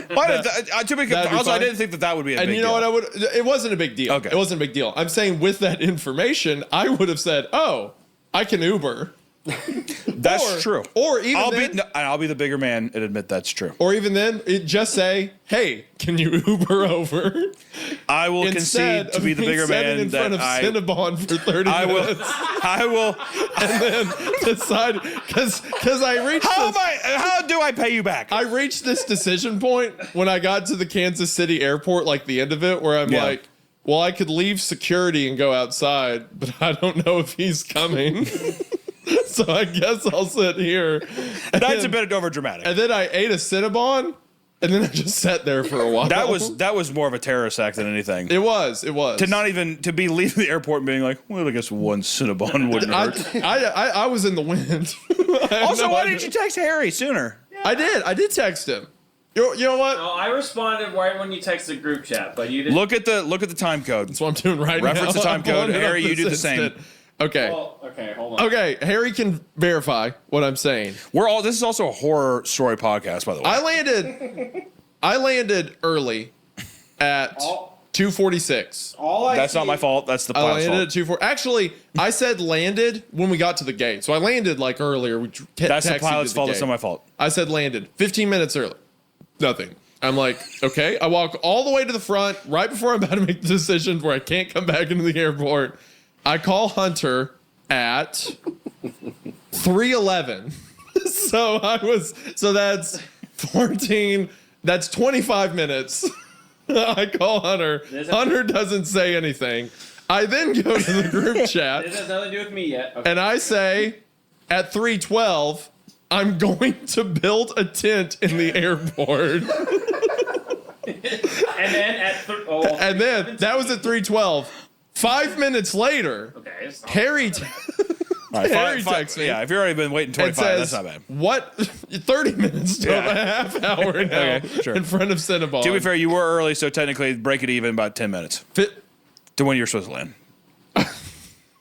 I didn't think that would be a big deal. And you know what? It wasn't a big deal. Okay. It wasn't a big deal. I'm saying with that information, I would have said, oh, I can Uber. That's true. Or even I'll be the bigger man and admit that's true. Or even then, just say, hey, can you Uber over? I will concede to be the bigger man in front of Cinnabon for 30 minutes. I will. And then decide, because I reached How do I pay you back? I reached this decision point when I got to the Kansas City airport, like the end of it, where I'm like, well, I could leave security and go outside, but I don't know if he's coming. So I guess I'll sit here. That's a bit over dramatic. And then I ate a Cinnabon, and then I just sat there for a while. That was more of a terrorist act than anything. It was. To be leaving the airport and being like, well, I guess one Cinnabon wouldn't hurt. I was in the wind. Also, why didn't you text Harry sooner? I did text him. You know what? No, I responded right when you texted group chat, but you didn't. Look at the time code. That's what I'm doing right now. Reference the time code. Harry, you do the same. Okay. Well, okay, hold on. Okay, Harry can verify what I'm saying. This is also a horror story podcast, by the way. I landed early at 2:46. That's not my fault. That's the pilot's I landed fault. at 2:40. Actually, I said landed when we got to the gate. So I landed like earlier. That's the pilot's fault. It's not my fault. I said landed 15 minutes early. Nothing. I'm like, okay. I walk all the way to the front right before I'm about to make the decision where I can't come back into the airport. I call Hunter at 3:11. So that's 14. That's 25 minutes. I call Hunter. Hunter doesn't say anything. I then go to the group chat. This has nothing to do with me yet. Okay. And I say at 3:12, I'm going to build a tent in the airport. And then that was at 3:12. 5 minutes later, Harry texts me. Yeah, if you've already been waiting 25, that's not bad. What? 30 minutes to a half hour now in front of Cinnabon. To be fair, you were early, so technically break it even about 10 minutes to when you're supposed to land.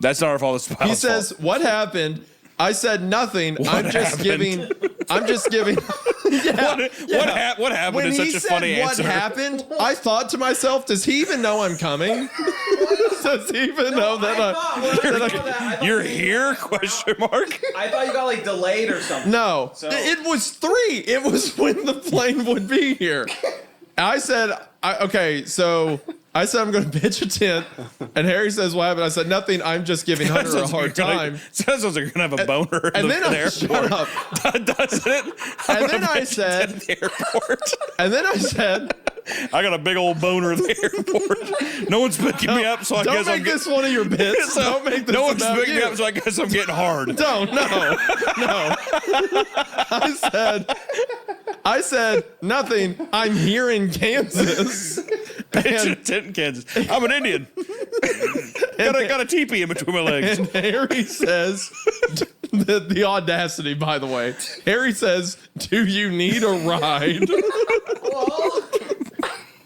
That's not our fault. It's the pilot's He says, fault. what happened? I said nothing. I'm just giving. What happened When is he such a said funny answer. what happened, I thought to myself, does he even know I'm coming? Does he even know that You're here? Question mark. I thought you got like delayed or something. No, it was 3. It was when the plane would be here. I said, I said I'm going to pitch a tent, and Harry says, "What happened?" I said, "Nothing. I'm just giving Hunter a hard time." Sounds like you're going to have a boner And in then the I airport. shut up. Doesn't it? And then I said, the airport. And then I said, I got a big old boner in the airport. No one's picking me up, so I don't guess I'm make this one of your bits. Don't make this No one's about picking me you. up, so I guess I'm getting hard. No. I said nothing. I'm here in Kansas. Pitching a tent in Kansas. I'm an Indian. got a teepee in between my legs. And Harry says, the audacity, by the way. Harry says, "Do you need a ride?"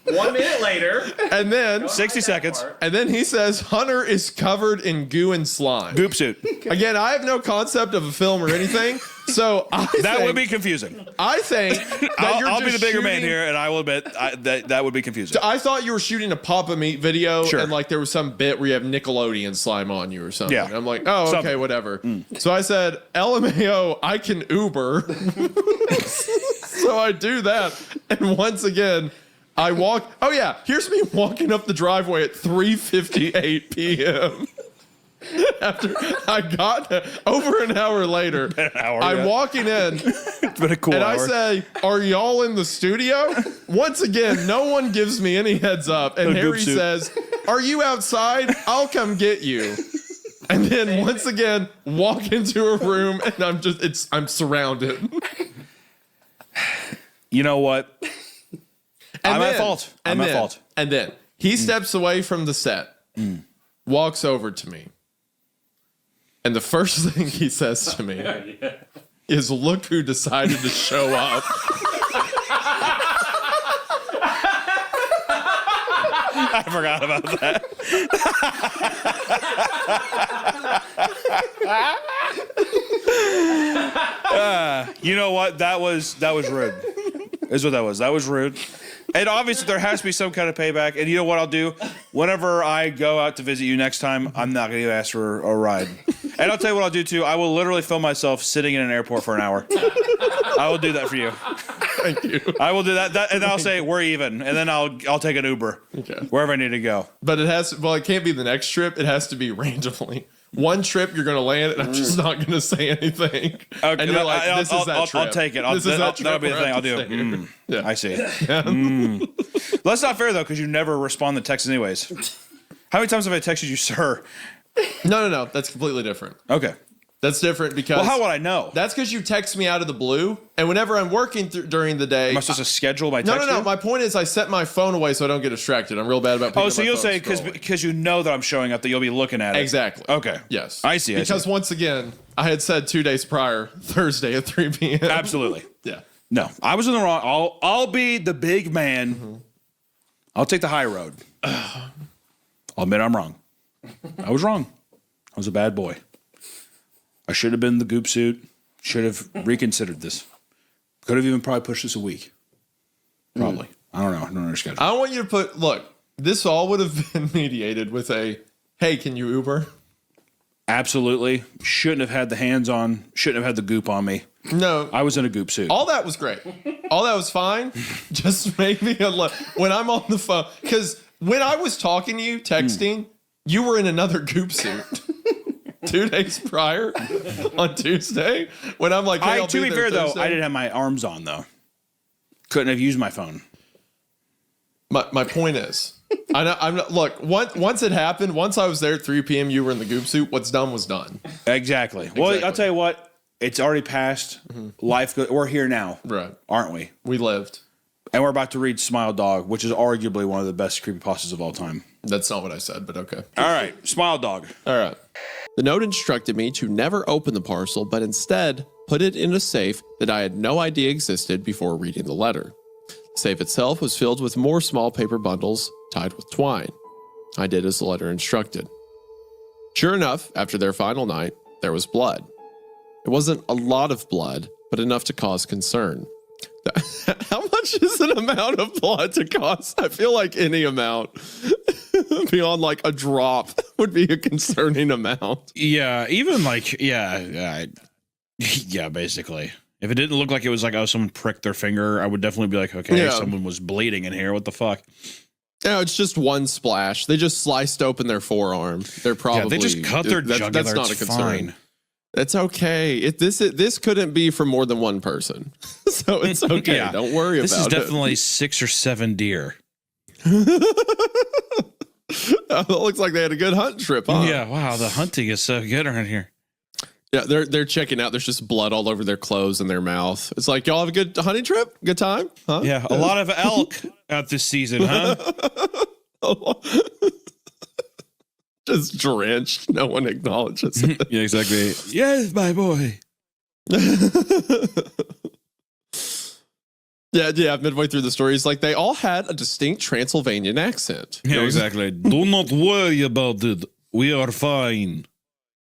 1 minute later. And then 60 seconds. And then he says, "Hunter is covered in goo and slime." Goop suit. Again, I have no concept of a film or anything, so that would be confusing. I think that I'll be the just bigger man shooting- here, and I will admit that would be confusing. I thought you were shooting a Papa Meat video, Sure. and like there was some bit where you have Nickelodeon slime on you or something. Yeah. I'm like, oh, okay, Something. whatever. So I said, LMAO, I can Uber. So I do that, and once again, I walk. Oh yeah, here's me walking up the driveway at 3:58 p.m. after I got over an hour later, I'm walking in. It's been a cool and hour. I say, "Are y'all in the studio?" Once again, no one gives me any heads up, and Harry says, "Are you outside? I'll come get you." And then once again, walk into a room, and I'm surrounded. You know what? I'm at fault. I'm at fault. And then he steps away from the set, walks over to me, and the first thing he says to me is, "Look who decided to show up." I forgot about that. You know what? That was rude. Is what that was. That was rude. And obviously there has to be some kind of payback. And you know what I'll do? Whenever I go out to visit you next time, I'm not going to ask for a ride. And I'll tell you what I'll do too. I will literally film myself sitting in an airport for an hour. I will do that for you. Thank you. I will do that, and I'll say we're even, and then I'll take an Uber wherever I need to go. But it can't be the next trip. It has to be randomly. One trip you're going to land, and I'm just not going to say anything. Okay, and you're like, this is that trip. I'll take it. That'll be the thing I'll do. Yeah. I see. That's not fair, though, because you never respond to texts anyways. How many times have I texted you, sir? No. That's completely different. Okay. That's different because... Well, how would I know? That's because you text me out of the blue, and whenever I'm working during the day... Am I supposed to schedule my text? No. My point is I set my phone away so I don't get distracted. I'm real bad about picking up so my you'll phone say because you know that I'm showing up that you'll be looking at it. Exactly. Okay. Yes. I see. Because once again, I had said 2 days prior, Thursday at 3 p.m. Absolutely. Yeah. No, I was in the wrong. I'll be the big man. I'll take the high road. I'll admit I'm wrong. I was wrong. I was a bad boy. I should have been the goop suit. Should have reconsidered this. Could have even probably pushed this a week. Probably. I don't know. I don't understand. I don't want you to look, this all would have been mediated with a, "Hey, can you Uber?" Absolutely. Shouldn't have had the hands on. Shouldn't have had the goop on me. No. I was in a goop suit. All that was great. All that was fine. Just make me when I'm on the phone. Because when I was talking to you, texting, you were in another goop suit. 2 days prior on Tuesday when I'm like, hey, to be fair though, I didn't have my arms on though. Couldn't have used my phone. My point is, I'm not, look, once it happened, once I was there at 3 p.m., you were in the goop suit. What's done was done. Exactly. Well, I'll tell you what, it's already passed. Life, we're here now. Right. Aren't we? We lived. And we're about to read Smile Dog, which is arguably one of the best creepypastas of all time. That's not what I said, but okay. All right. Smile Dog. All right. The note instructed me to never open the parcel, but instead put it in a safe that I had no idea existed before reading the letter. The safe itself was filled with more small paper bundles tied with twine. I did as the letter instructed. Sure enough, after their final night, there was blood. It wasn't a lot of blood, but enough to cause concern. How much is an amount of blood to cause? I feel like any amount beyond like a drop would be a concerning amount. Yeah, even like, yeah, basically. If it didn't look like it was like, oh, someone pricked their finger, I would definitely be like, okay, someone was bleeding in here. What the fuck? No, it's just one splash. They just sliced open their forearm. They're probably they just cut their jugular. That's not a concern. Fine. It's okay. This couldn't be for more than one person, so it's okay. Yeah. Don't worry about it. This is definitely 6 or 7 deer. It looks like they had a good hunting trip, huh? Yeah. Wow, the hunting is so good around here. Yeah, they're checking out. There's just blood all over their clothes and their mouth. It's like, y'all have a good hunting trip? Good time? Huh? Yeah, a lot of elk out this season, huh? Just drenched. No one acknowledges it. Yeah, exactly. Yes, my boy. Yeah. Midway through the story, it's like they all had a distinct Transylvanian accent. Yeah, exactly. Do not worry about it. We are fine.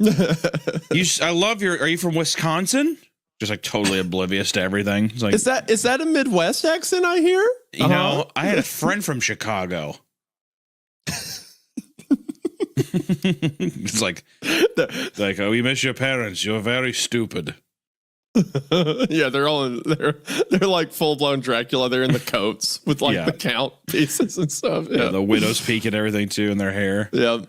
I love your. Are you from Wisconsin? Just like totally oblivious to everything. It's like, is that a Midwest accent I hear? You know, I had a friend from Chicago. It's like, oh, we miss your parents. You're very stupid. Yeah, they're like full blown Dracula. They're in the coats with like the count pieces and stuff. Yeah, the widow's peak and everything too in their hair. Yeah.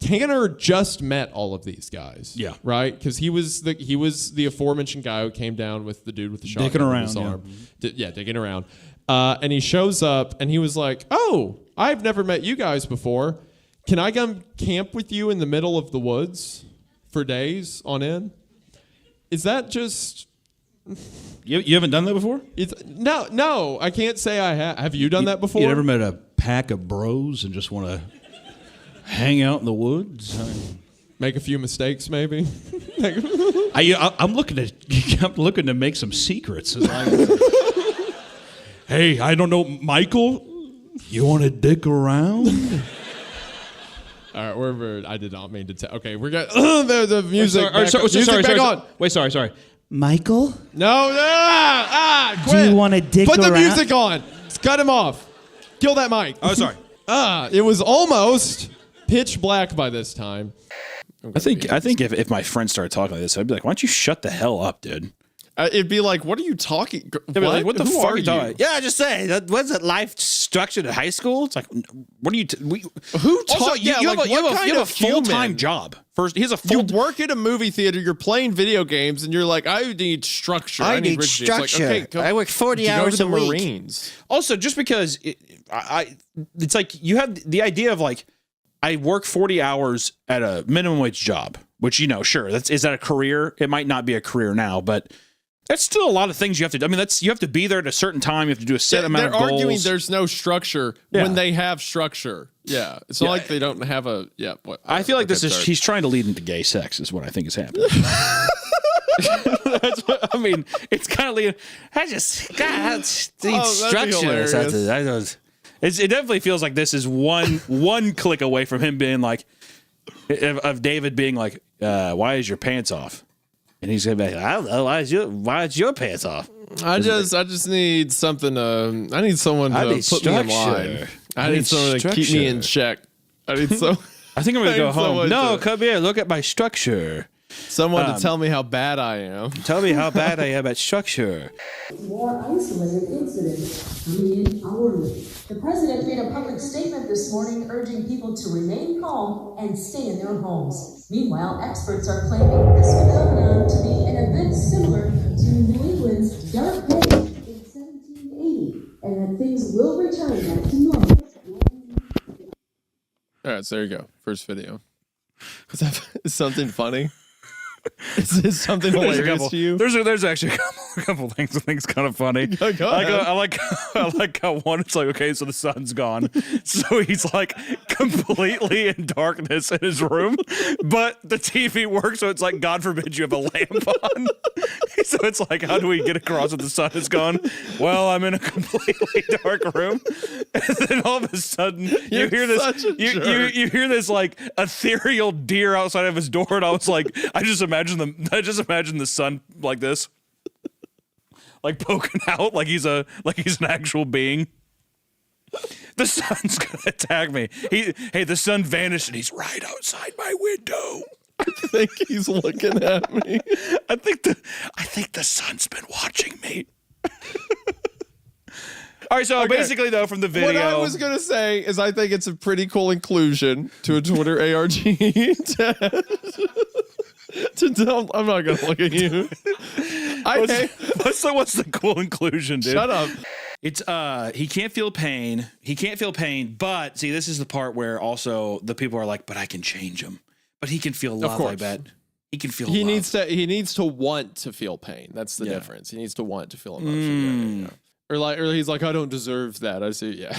Tanner just met all of these guys. Yeah. Right? Because he was the aforementioned guy who came down with the dude with the shotgun Dicking in around, his yeah. arm. Digging around. And he shows up and he was like, "Oh, I've never met you guys before. Can I come camp with you in the middle of the woods for days on end?" Is that just... You haven't done that before? No, I can't say I have. Have you done that before? You ever met a pack of bros and just want to hang out in the woods? Make a few mistakes, maybe. I'm looking to make some secrets. Hey, I don't know, Michael. You want to dick around? All right, I did not mean to tell. Okay, we're got the music. Sorry, back on. Wait, sorry. Michael? No, quit. Do you want to dick Put around? the music on. Cut him off. Kill that mic. Oh, sorry. It was almost pitch black by this time. I think if my friends started talking like this, I'd be like, "Why don't you shut the hell up, dude?" It'd be like, "What are you talking? They'd be like, what the Who fuck are are you talking? you?" Yeah, just say that wasn't life structured at high school. It's like, what are you? Who also, taught? you have a full-time human? job. First, he has a full. You work at a movie theater. You're playing video games, and you're like, "I need structure. I need rigidity." It's like, structure. okay, I work 40 hours to a the week. Marines. Also, just because it's like you have the idea of like, I work 40 hours at a minimum wage job, which sure, is that a career? It might not be a career now, but. That's still a lot of things you have to do. I mean, you have to be there at a certain time. You have to do a set amount of goals. They're arguing there's no structure when they have structure. Yeah. It's not like they don't have a... Yeah. I feel like he's trying to lead into gay sex is what I think is happening. That's what, I mean, it's kind of leading... I just... God, need structure. It definitely feels like this is one click away from him being like... Of David being like, why is your pants off? And he's gonna be like, I don't know, why is your pants off? I just need something. I need someone to put me in line. I need someone to keep me in check. I need some. I think I'm gonna go home. No, come here. Look at my structure. Someone to tell me how bad I am. Tell me how bad I am at structure. More isolated incidents coming in hourly. The president made a public statement this morning urging people to remain calm and stay in their homes. Meanwhile, experts are claiming this phenomenon to be an event similar to New England's Dark Day in 1780, and that things will return back to normal. All right, so there you go. First video. Is something funny? Is this something hilarious to you? There's actually a couple things I think is kind of funny. I like how one, it's like, okay, so the sun's gone. So he's like completely in darkness in his room, but the TV works, so it's like, God forbid you have a lamp on. So it's like, how do we get across that the sun is gone? Well, I'm in a completely dark room. And then all of a sudden you hear this you hear this like ethereal deer outside of his door, and I was like, I just imagine the sun like this, like poking out, like he's an actual being. The sun's gonna attack me. The sun vanished and he's right outside my window. I think he's looking at me. I think the sun's been watching me. All right, so basically though, from the video, what I was gonna say is I think it's a pretty cool inclusion to a Twitter ARG to tell. I'm not gonna look at you. What's the cool inclusion, dude? Shut up. It's he can't feel pain. He can't feel pain, but see, this is the part where also the people are like, but I can change him. But he can feel love, I bet. He can feel love. He needs to want to feel pain. That's the difference. He needs to want to feel emotion. Or he's like, I don't deserve that. I say, yeah.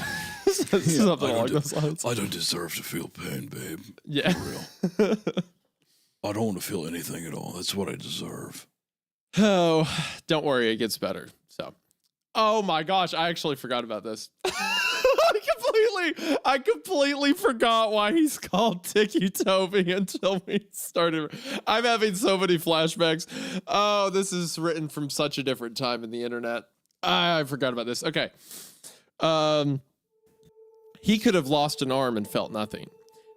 Something along those lines. I don't deserve to feel pain, babe. Yeah. For real. I don't want to feel anything at all. That's what I deserve. Oh, don't worry, it gets better. So, oh my gosh, I actually forgot about this. I completely forgot why he's called Tiki Toby until we started. I'm having so many flashbacks. Oh, this is written from such a different time in the internet. I forgot about this. Okay. He could have lost an arm and felt nothing.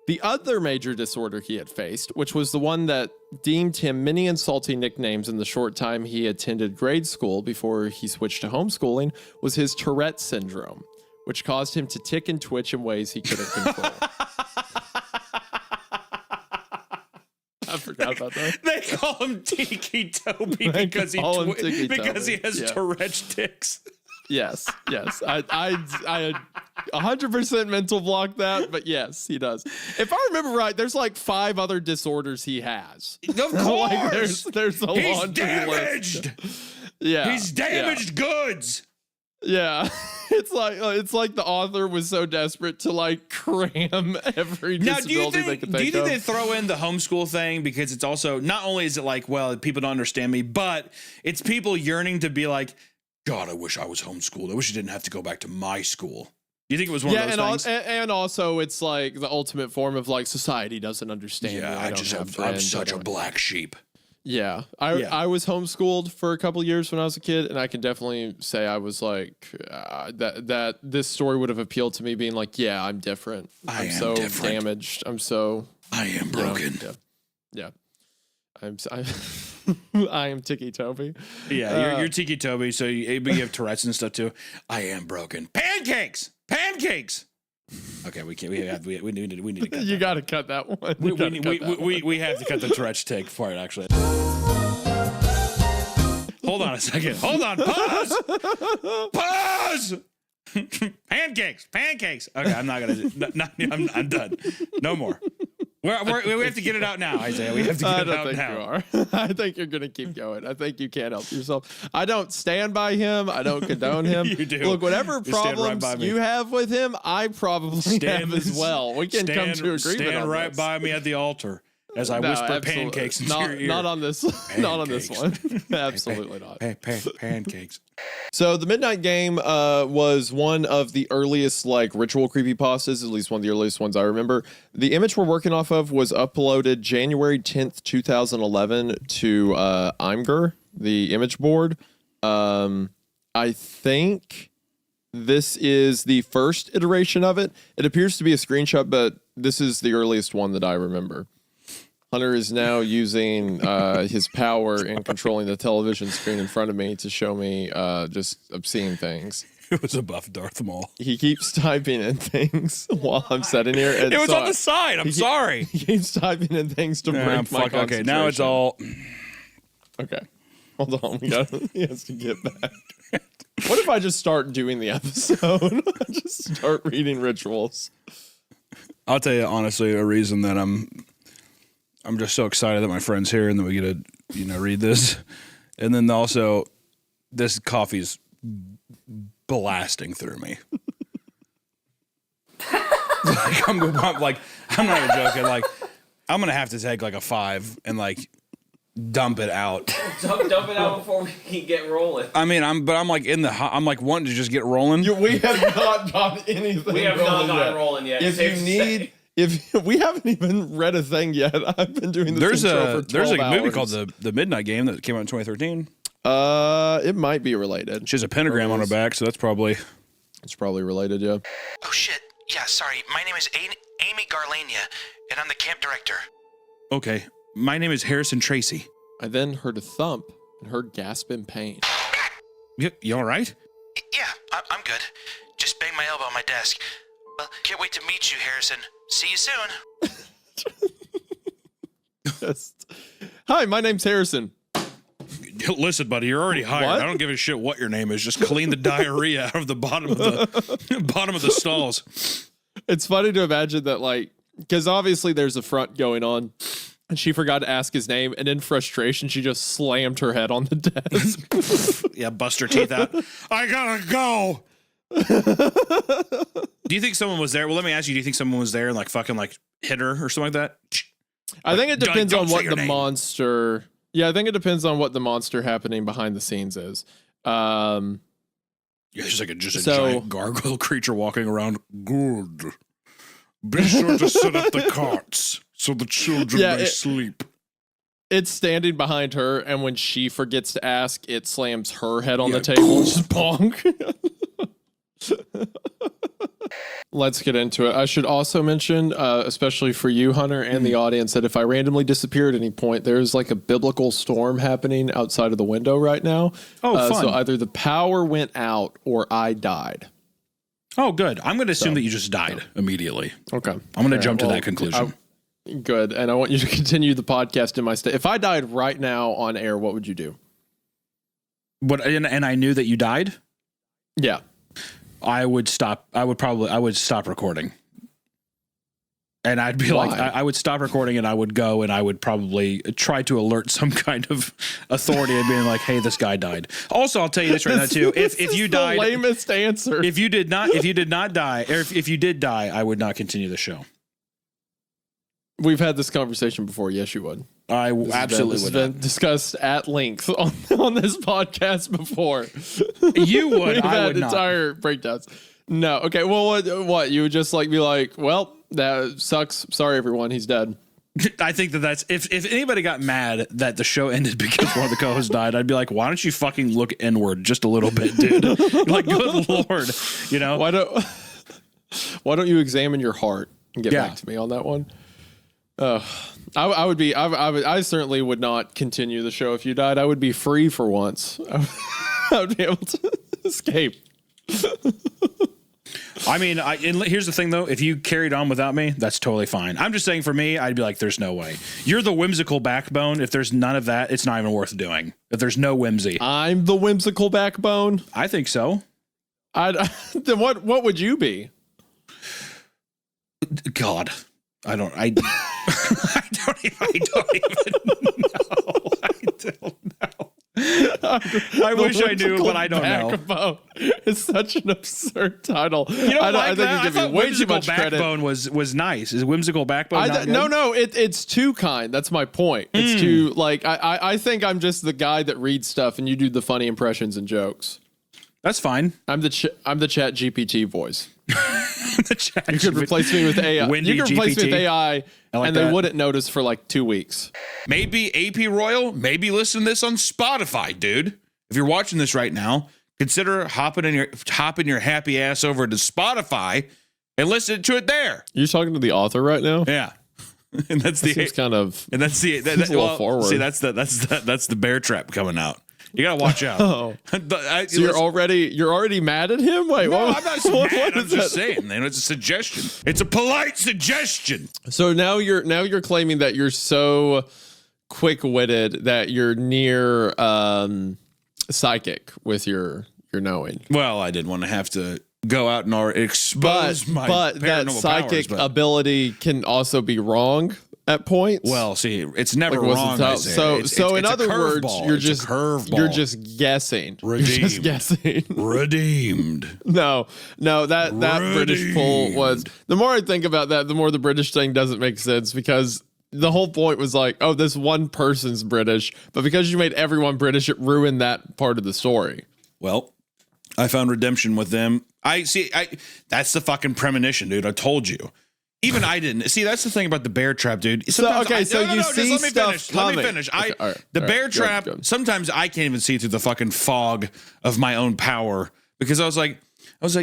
The other major disorder he had faced, which was the one that deemed him many insulting nicknames in the short time he attended grade school before he switched to homeschooling, was his Tourette syndrome, which caused him to tick and twitch in ways he couldn't control. forgot about that. They call him Tiki Toby because he has Tourette's tics. Yes. I 100% mental block that, but yes, he does. If I remember right, there's like 5 other disorders he has. Of course, like there's a he's laundry damaged. list. Yeah, he's damaged goods. Yeah, it's like the author was so desperate to like cram every disability they could think of. Do you think they throw in the homeschool thing because it's also not only is it like, well, people don't understand me, but it's people yearning to be like, God, I wish I was homeschooled. I wish I didn't have to go back to my school. Do you think it was one of those things? And also it's like the ultimate form of like society doesn't understand me. I'm such a black sheep. Yeah. I was homeschooled for a couple years when I was a kid, and I can definitely say I was like that this story would have appealed to me being like, yeah, I'm different. I'm so damaged. I am broken. Yeah. I am Tiki Toby. Yeah, you're Tiki Toby, so you have Tourette's and stuff too. I am broken. Pancakes. Okay, we can't. We need to cut that. You got to cut that one. We have to cut the Tourette's tick part actually. Hold on a second. Hold on. Pause. Pancakes. Okay, I'm not gonna. I'm done. No more. We have to get it out now, Isaiah. We have to get it out now. I think you're going to keep going. I think you can't help yourself. I don't stand by him. I don't condone him. You do. Look, whatever problems you have with him, I probably have as well. We can come to agreement stand on right this. by me at the altar as I whisper pancakes into your ear. Not on this. Not on this one. Absolutely not. Pancakes. So the Midnight Game was one of the earliest like ritual creepypastas, at least one of the earliest ones I remember. The image we're working off of was uploaded January 10th, 2011 to Imgur, the image board. I think this is the first iteration of it. It appears to be a screenshot, but this is the earliest one that I remember. Hunter is now using his power in controlling the television screen in front of me to show me just obscene things. It was a buff Darth Maul. He keeps typing in things while I'm sitting here. And it was on the side. I'm sorry. He keeps typing in things to break my concentration. Okay, now it's all... Okay. Hold on. He has to get back. What if I just start doing the episode? Just start reading rituals. I'll tell you honestly, a reason that I'm just so excited that my friend's here and that we get to, read this. And then also, this coffee's blasting through me. I'm not even joking. Like, I'm gonna have to take like a 5 and like dump it out. Dump it out before we can get rolling. I mean, I'm like wanting to just get rolling. We have not gotten anything. We have not gotten rolling yet. If we haven't even read a thing yet, I've been doing this. There's a movie called the Midnight Game that came out in 2013. It might be related. She has a pentagram on her back, so it's probably related. Yeah. Oh shit! Yeah, sorry. My name is Amy Garlania, and I'm the camp director. Okay, my name is Harrison Tracy. I then heard a thump and heard gasp in pain. You all right? Yeah, I'm good. Just banged my elbow on my desk. Well, can't wait to meet you, Harrison. See you soon. Yes. Hi, my name's Harrison. Listen, buddy, you're already hired. What? I don't give a shit what your name is. Just clean the diarrhea out of the bottom of the stalls. It's funny to imagine that, like, because obviously there's a front going on, and she forgot to ask his name, and in frustration, she just slammed her head on the desk. Yeah, bust her teeth out. I gotta go. Do you think someone was there? Well, let me ask you. Do you think someone was there and like fucking like hit her or something like that? I think it depends on what the monster. Yeah, I think it depends on what the monster happening behind the scenes is. Yeah, it's like a giant gargoyle creature walking around. Good. Be sure to set up the carts so the children may sleep. It's standing behind her, and when she forgets to ask, it slams her head on the table. Just bonk. Let's get into it. I should also mention, especially for you, Hunter, and the audience, that if I randomly disappear at any point, there's like a biblical storm happening outside of the window right now. Oh, fun. So either the power went out or I died. Oh, good. I'm going to assume that you just died immediately. Okay. I'm going to jump to that conclusion. Good. And I want you to continue the podcast in my state. If I died right now on air, what would you do? What? And I knew that you died? Yeah. I would stop recording. And I'd be Why? like, I would stop recording and I would go and I would probably try to alert some kind of authority and being like, hey, this guy died. Also, I'll tell you this right now too. If you died, the lamest answer. If you did not die, or if you did die, I would not continue the show. We've had this conversation before. Yes, you would. I absolutely would. Been discussed at length on this podcast before. You would. We've I had would not. entire breakdowns. No. Okay. Well, what? You would just like be like, well, that sucks. Sorry, everyone. He's dead. I think that's if anybody got mad that the show ended because one of the co-hosts died, I'd be like, why don't you fucking look inward just a little bit, dude? Like, good Lord, you know? Why don't you examine your heart and get back to me on that one? I certainly would not continue the show if you died. I would be free for once. I would be able to escape. I mean, here's the thing, though. If you carried on without me, that's totally fine. I'm just saying for me, I'd be like, there's no way. You're the whimsical backbone. If there's none of that, it's not even worth doing. If there's no whimsy. I'm the whimsical backbone? I think so. Then what would you be? God. I don't even know. I don't know. I wish I knew, but I don't know. It's such an absurd title. You don't I think that? you give me way too much credit. Backbone was nice. Is whimsical backbone not good? No. It's too kind. That's my point. It's too like I think I'm just the guy that reads stuff, and you do the funny impressions and jokes. That's fine. I'm the Chat GPT voice. You could replace me with AI. Windy You could replace GPT. me with AI, like and that. they wouldn't notice for like 2 weeks. Maybe AP Royal, maybe listen to this on Spotify, dude. If you're watching this right now, consider hopping your happy ass over to Spotify and listen to it there. You're talking to the author right now? Yeah. And that's That seems kind of and that's the a little forward. See, that's the bear trap coming out. You gotta watch out. So you're already mad at him? Wait, no, what? I'm not so mad. I'm just saying, man. It's a suggestion. It's a polite suggestion. So now you're claiming that you're so quick-witted that you're near psychic with your knowing. Well, I didn't want to have to go out and expose my but that paranormal psychic powers, but ability can also be wrong at points. Well, see, it's never Like, wrong. I say. So in it's a other words, curveball. you're It's a just curveball. You're just guessing. Redeemed. You're just guessing. Redeemed. No, that British pull was. The more I think about that, the more the British thing doesn't make sense, because the whole point was like, oh, this one person's British, but because you made everyone British, it ruined that part of the story. Well, I found redemption with them. That's the fucking premonition, dude. I told you. Even I didn't. See, that's the thing about the bear trap, dude. Sometimes see stuff coming. Let me finish. Okay, all right, the all bear right, trap, good. sometimes I can't even see through the fucking fog of my own power, because I was like,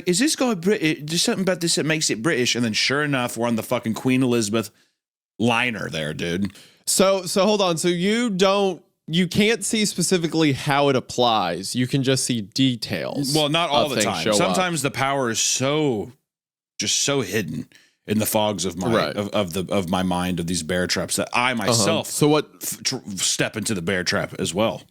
is this guy British? There's something about this that makes it British. And then sure enough, we're on the fucking Queen Elizabeth liner there, dude. So hold on. So you can't see specifically how it applies. You can just see details. Well, not all of the things time. show up. Sometimes the power is so hidden in the fogs of my of my mind, of these bear traps, that I myself step into the bear trap as well.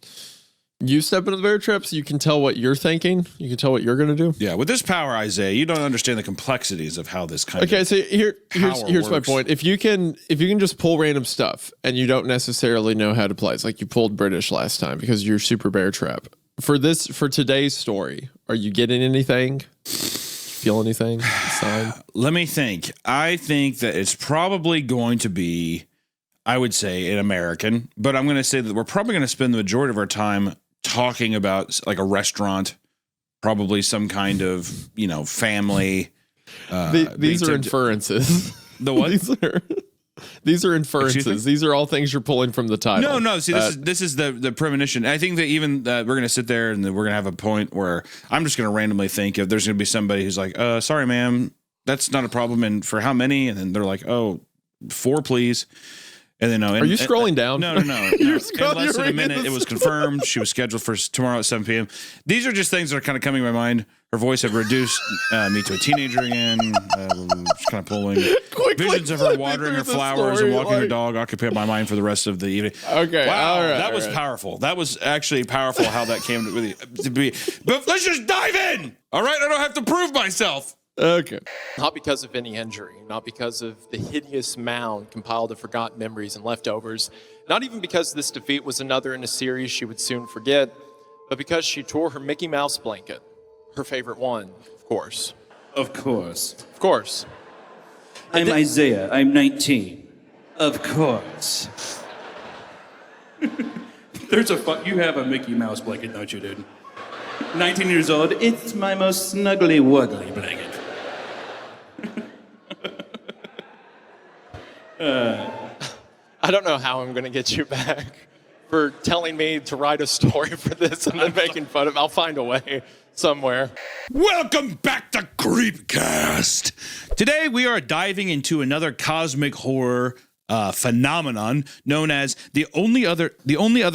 You step into the bear trap, so you can tell what you're thinking. You can tell what you're going to do. Yeah, with this power, Isaiah, you don't understand the complexities of how this kind of so here's my works. point. If you can just pull random stuff and you don't necessarily know how to play, it's like you pulled British last time because you're super bear trap. For today's story, are you getting anything? Feel anything inside? Let me think. I think that it's probably going to be, I would say, an American, but I'm going to say that we're probably going to spend the majority of our time talking about like a restaurant, probably some kind of, family. These are inferences. The what? These are inferences. These are all things you're pulling from the title. No. See, this is the premonition. I think that even we're going to sit there and we're going to have a point where I'm just going to randomly think if there's going to be somebody who's like, sorry, ma'am, that's not a problem. And for how many? And then they're like, 4, please. And then Are you scrolling down? No. You're In less than a minute, it was confirmed. She was scheduled for tomorrow at 7 p.m. These are just things that are kind of coming to my mind. Her voice had reduced me to a teenager again. Just kind of pulling. Visions of her watering her flowers and walking her dog occupied my mind for the rest of the evening. Okay. Wow. All right. That was powerful. That was actually powerful how that came to be. But let's just dive in. All right. I don't have to prove myself. Okay. Not because of any injury, not because of the hideous mound compiled of forgotten memories and leftovers, not even because this defeat was another in a series she would soon forget, but because she tore her Mickey Mouse blanket. Her favorite one, of course. Of course. Of course. I'm Isaiah. I'm 19. Of course. You have a Mickey Mouse blanket, don't you, dude? 19 years old. It's my most snuggly wuggly blanket. I don't know how I'm going to get you back for telling me to write a story for this and then making fun of it. I'll find a way somewhere. Welcome back to CreepCast. Today we are diving into another cosmic horror phenomenon known as the only other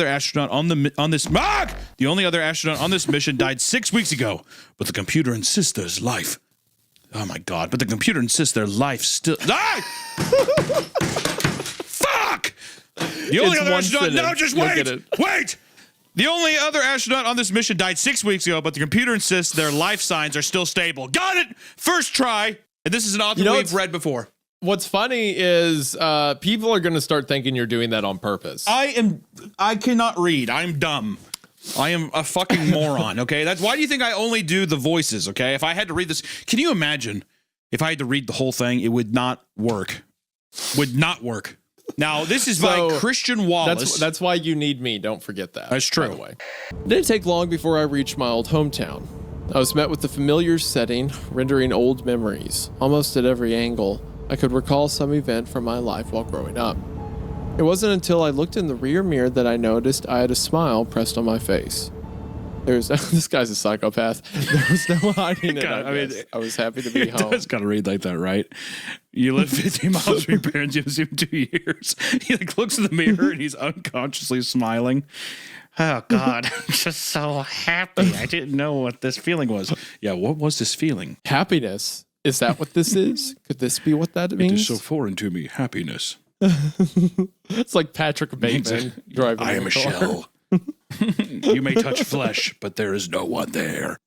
astronaut on this mission died 6 weeks ago, but the computer insists their life. Oh my God! But the computer insists their life still. Fuck! The only other astronaut. No, just wait. Wait. The only other astronaut on this mission died 6 weeks ago, but the computer insists their life signs are still stable. Got it. First try. And this is an author we've read before. What's funny is people are going to start thinking you're doing that on purpose. I cannot read. I'm dumb. I am a fucking moron, okay? That's why do you think I only do the voices, okay? If I had to read this, can you imagine if I had to read the whole thing? It would not work. Would not work. Now, this is by Christian Wallace. That's why you need me. Don't forget that. That's true. By the way. It didn't take long before I reached my old hometown. I was met with the familiar setting, rendering old memories. Almost at every angle, I could recall some event from my life while growing up. It wasn't until I looked in the rear mirror that I noticed I had a smile pressed on my face. This guy's a psychopath. There was no hiding it. I was happy to be home. It's got to read like that, right? You live 50 miles from your parents. You haven't seen 2 years. He looks in the mirror and he's unconsciously smiling. Oh God, I'm just so happy. I didn't know what this feeling was. Yeah, what was this feeling? Happiness. Is that what this is? Could this be what that means? It is so foreign to me. Happiness. It's like Patrick Bateman driving. I am a shell. You may touch flesh, but there is no one there.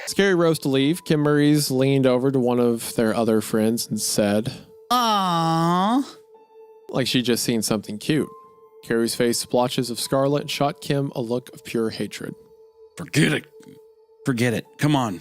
Scary rose to leave. Kim Murray's leaned over to one of their other friends and said, "Aww," like she'd just seen something cute. Carrie's face splotches of scarlet and shot Kim a look of pure hatred. Forget it. Forget it. Come on.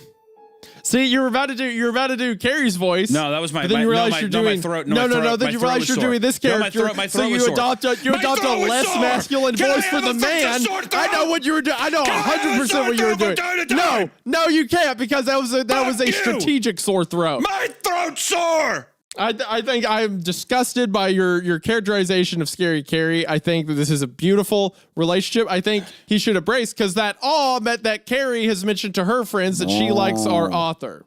See, you're about to do Carrie's voice. No, that was my. But then you realize you're doing. My throat, no. Then you realize you're doing this character. My throat so you adopt a less masculine voice for the man. I know what you were doing. I know 100% what you were doing. No, you can't because that was a strategic sore throat. My throat's sore. I think I'm disgusted by your characterization of Scary Carrie. I think that this is a beautiful relationship. I think he should embrace because that meant that Carrie has mentioned to her friends that she likes our author.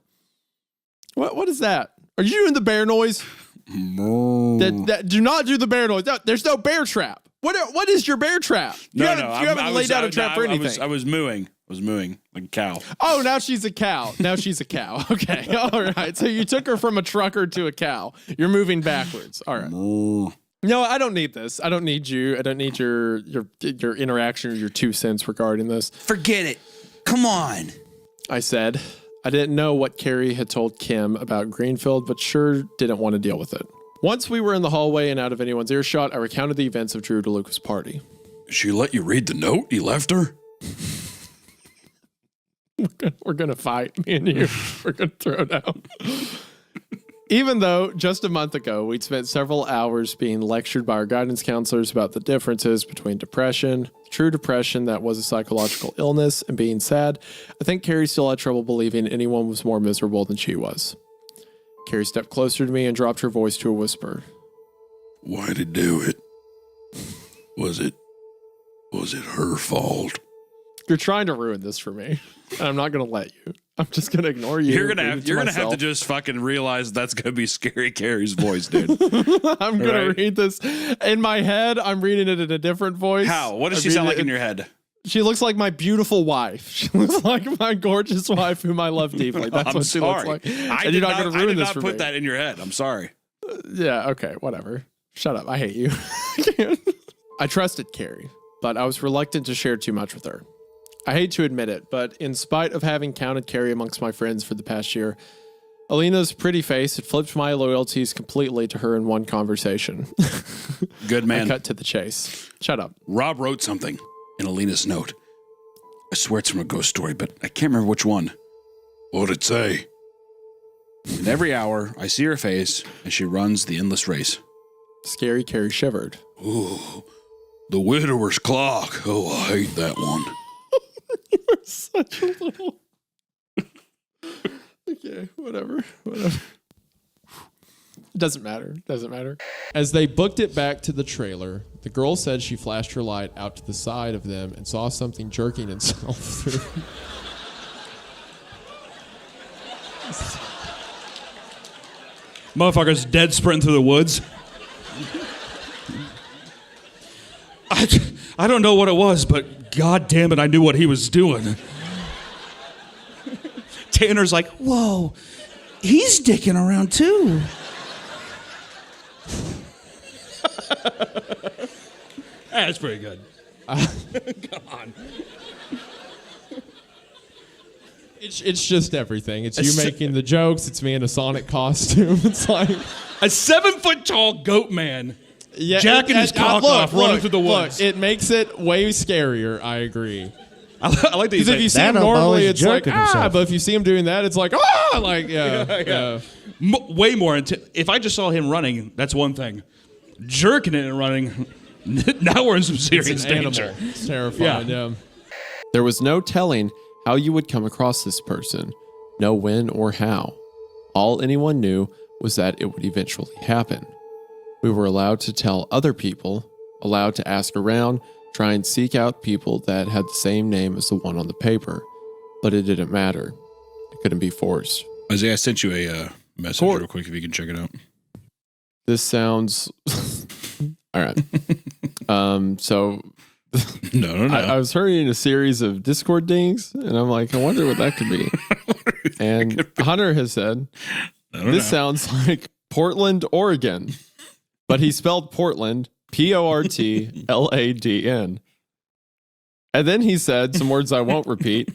What is that? Are you doing the bear noise? Do not do the bear noise. No, there's no bear trap. What is your bear trap? You haven't laid down a trap for anything. I was mooing. Like a cow. Oh, now she's a cow. Okay. All right. So you took her from a trucker to a cow. You're moving backwards. All right. No, I don't need this. I don't need you. I don't need your interaction or your 2 cents regarding this. Forget it. Come on. I said. I didn't know what Carrie had told Kim about Greenfield, but sure didn't want to deal with it. Once we were in the hallway and out of anyone's earshot, I recounted the events of Drew DeLuca's party. She let you read the note you left her? We're going to fight, me and you. We're going to throw down. Even though just a month ago, we'd spent several hours being lectured by our guidance counselors about the differences between depression, true depression that was a psychological illness, and being sad, I think Carrie still had trouble believing anyone was more miserable than she was. Carrie stepped closer to me and dropped her voice to a whisper. Why'd it do it? Was it her fault? You're trying to ruin this for me. And I'm not going to let you. I'm just going to ignore you. You're gonna have to just fucking realize that's gonna be Scary Carrie's voice, dude. I'm going to read this. In my head, I'm reading it in a different voice. How? What does she sound like in your head? She looks like my beautiful wife. She looks like my gorgeous wife whom I love deeply. That's what she looks like. I did not put that in your head. I'm sorry. Yeah, okay, whatever. Shut up. I hate you. I trusted Carrie, but I was reluctant to share too much with her. I hate to admit it, but in spite of having counted Carrie amongst my friends for the past year, Alina's pretty face had flipped my loyalties completely to her in one conversation. Good man. I cut to the chase. Shut up. Rob wrote something in Alina's note. I swear it's from a ghost story, but I can't remember which one. What'd it say? And every hour, I see her face as she runs the endless race. Scary Carrie shivered. Ooh, the widower's clock. Oh, I hate that one. You're such a little... Okay, whatever. It doesn't matter. As they booked it back to the trailer, the girl said she flashed her light out to the side of them and saw something jerking itself through. Motherfucker's dead sprinting through the woods. I don't know what it was, but god damn it, I knew what he was doing. Tanner's like, Whoa, he's dicking around too. That's pretty good. Come on. It's just everything. It's you making the jokes. It's me in a Sonic costume. It's like a 7-foot-tall goat man. Yeah, jacking his cock off, running through the woods. Look, it makes it way scarier. I agree. I like that. Because if you see him normally, it's like but if you see him doing that, it's like like yeah. Way more. If I just saw him running, that's one thing. Jerking it and running, now we're in some serious danger. It's terrifying. Yeah. There was no telling how you would come across this person, no when or how. All anyone knew was that it would eventually happen. We were allowed to tell other people, allowed to ask around, try and seek out people that had the same name as the one on the paper, but it didn't matter. It couldn't be forced. Isaiah, I sent you a message real quick if you can check it out. This sounds... All right. So... No. I was hearing a series of Discord dings, and I'm like, I wonder what that could be. And Hunter has said, this sounds like Portland, Oregon. But he spelled Portland, Portladn. And then he said some words I won't repeat,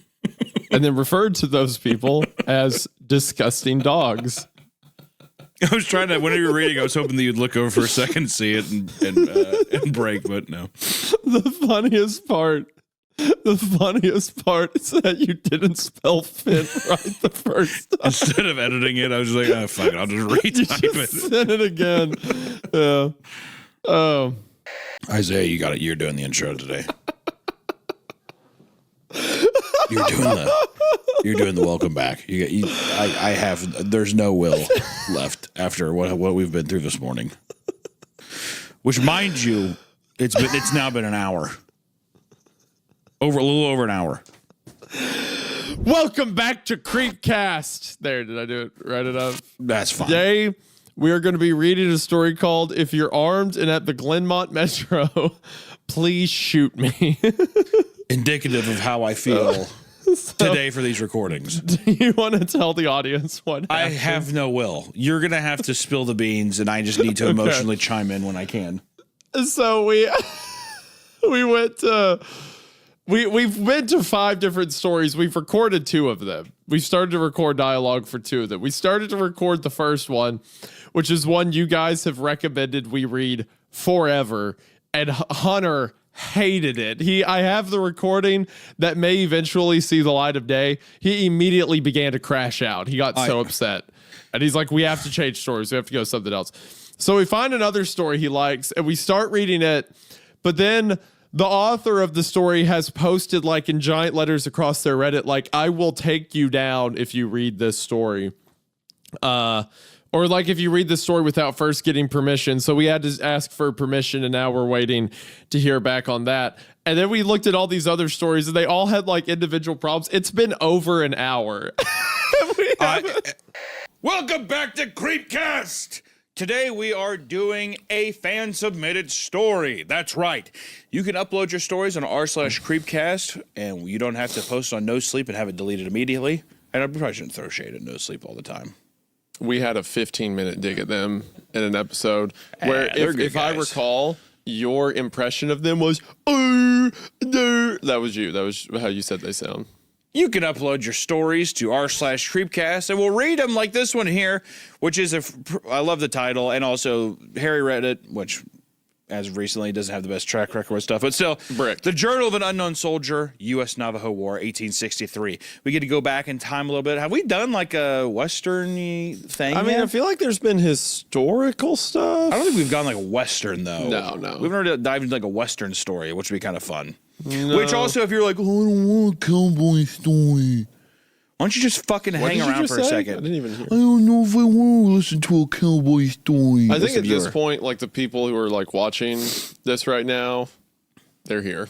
and then referred to those people as disgusting dogs. I was trying to, whenever you were reading, I was hoping that you'd look over for a second and see it and break, but no. The funniest part is that you didn't spell fit right the first time. Instead of editing it, I was just like, oh, fuck it, I'll just retype it. Send it again. Yeah. Oh. Isaiah, you got it. You're doing the intro today. You're doing the welcome back. There's no will left after what we've been through this morning. Which, mind you, it's now been an hour. A little over an hour. Welcome back to CreepCast. There, did I do it? Write it up. That's fine. Today, we are going to be reading a story called "If You're Armed and at the Glenmont Metro, Please Shoot Me." Indicative of how I feel today for these recordings. Do you want to tell the audience what happened? I have no will. You're going to have to spill the beans, and I just need to emotionally chime in when I can. So we've been to 5 different stories. We've recorded 2 of them. We've started to record dialogue for 2 of them. We started to record the first one, which is one you guys have recommended we read forever, and Hunter hated it. I have the recording that may eventually see the light of day. He immediately began to crash out. He got so upset. And he's like, we have to change stories. We have to go something else. So we find another story he likes, and we start reading it, but then the author of the story has posted, like, in giant letters across their Reddit, like, I will take you down if you read this story. Or like if you read the story without first getting permission. So we had to ask for permission and now we're waiting to hear back on that. And then we looked at all these other stories and they all had like individual problems. It's been over an hour. Welcome back to CreepCast. Today we are doing a fan submitted story. That's right. You can upload your stories on r/CreepCast and you don't have to post on No Sleep and have it deleted immediately. And I probably shouldn't throw shade at No Sleep all the time. We had a 15-minute dig at them in an episode where, if I recall, your impression of them was, that was you. That was how you said they sound. You can upload your stories to r/CreepCast, and we'll read them like this one here, which is I love the title, and also Harry read it, which as of recently doesn't have the best track record with stuff, but still, The Journal of an Unknown Soldier, U.S. Navajo War, 1863. We get to go back in time a little bit. Have we done like a Western-y thing I mean, yet? I feel like there's been historical stuff. I don't think we've gone like a Western, though. No. We've never dived into like a Western story, which would be kind of fun. No. Which also, if you're like, oh, I don't want a cowboy story. Why don't you just fucking hang around for a second? I didn't even hear. I don't know if I want to listen to a cowboy story. I think at this point, like the people who are like watching this right now, they're here.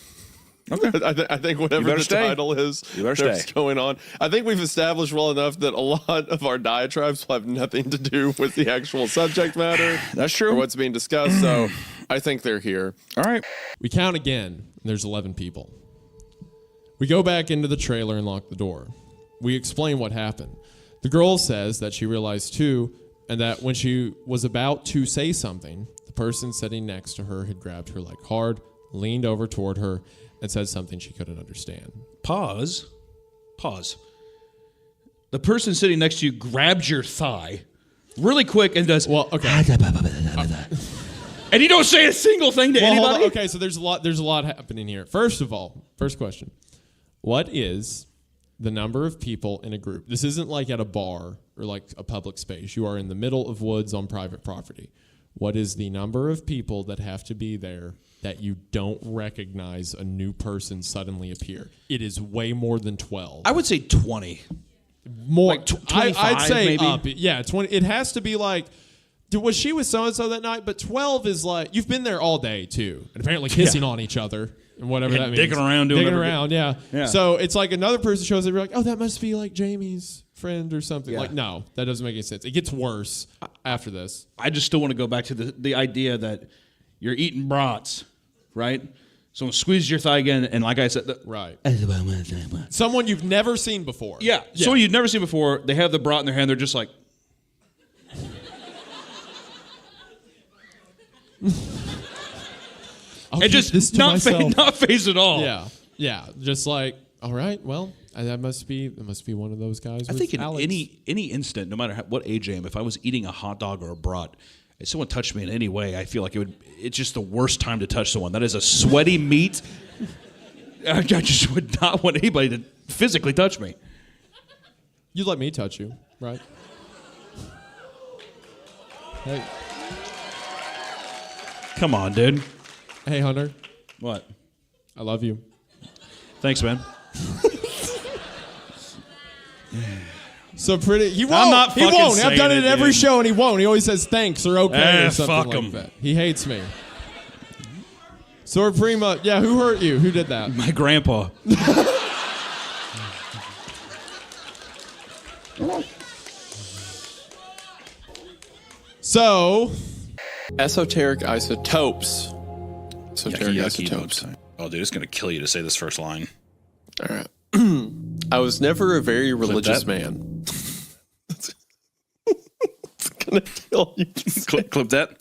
Okay. I think whatever the title is, that's going on. I think we've established well enough that a lot of our diatribes will have nothing to do with the actual subject matter. That's true. Or what's being discussed. So I think they're here. All right. We count again. There's 11 people. We go back into the trailer and lock the door. We explain what happened. The girl says that she realized too, and that when she was about to say something, the person sitting next to her had grabbed her leg hard, leaned over toward her, and said something she couldn't understand. Pause. The person sitting next to you grabs your thigh really quick and does, well, okay. And you don't say a single thing to anybody? Okay, so there's a lot happening here. First of all, first question. What is the number of people in a group? This isn't like at a bar or like a public space. You are in the middle of woods on private property. What is the number of people that have to be there that you don't recognize a new person suddenly appear? It is way more than 12. I would say 20. More. Like 25, I'd say maybe? up. Yeah, 20. It has to be like, was she with so-and-so that night? But 12 is like, you've been there all day too. And apparently kissing on each other. And whatever that means. Digging around, doing digging everything. around, yeah. So it's like another person shows up, you're like, oh, that must be like Jamie's friend or something. Yeah. Like, no, that doesn't make any sense. It gets worse after this. I just still want to go back to the idea that you're eating brats, right? Someone squeezes your thigh again, and like I said, right. Someone you've never seen before. Yeah, someone you've never seen before. They have the brat in their hand. They're just like, I'll and keep just this to not myself. phase at all. Yeah. Just like, all right, well, that must be one of those guys. I with think in Alex. any instant, no matter what age I am, if I was eating a hot dog or a brat, if someone touched me in any way, I feel like it's just the worst time to touch someone. That is a sweaty meat. I just would not want anybody to physically touch me. You'd let me touch you, right? Hey. Come on, dude. Hey, Hunter. What? I love you. Thanks, man. So pretty. He won't. I'm not He won't. fucking I've done it saying at every dude. show, and he won't. He always says thanks or okay or something fuck like him. that. He hates me. So we're pretty much. Yeah. Who hurt you? Who did that? My grandpa. So, esoteric isotopes. Esoteric Yucky, isotopes. Oh, dude, it's gonna kill you to say this first line. All right. I was never a very religious that. man. It's gonna kill you. Clip that.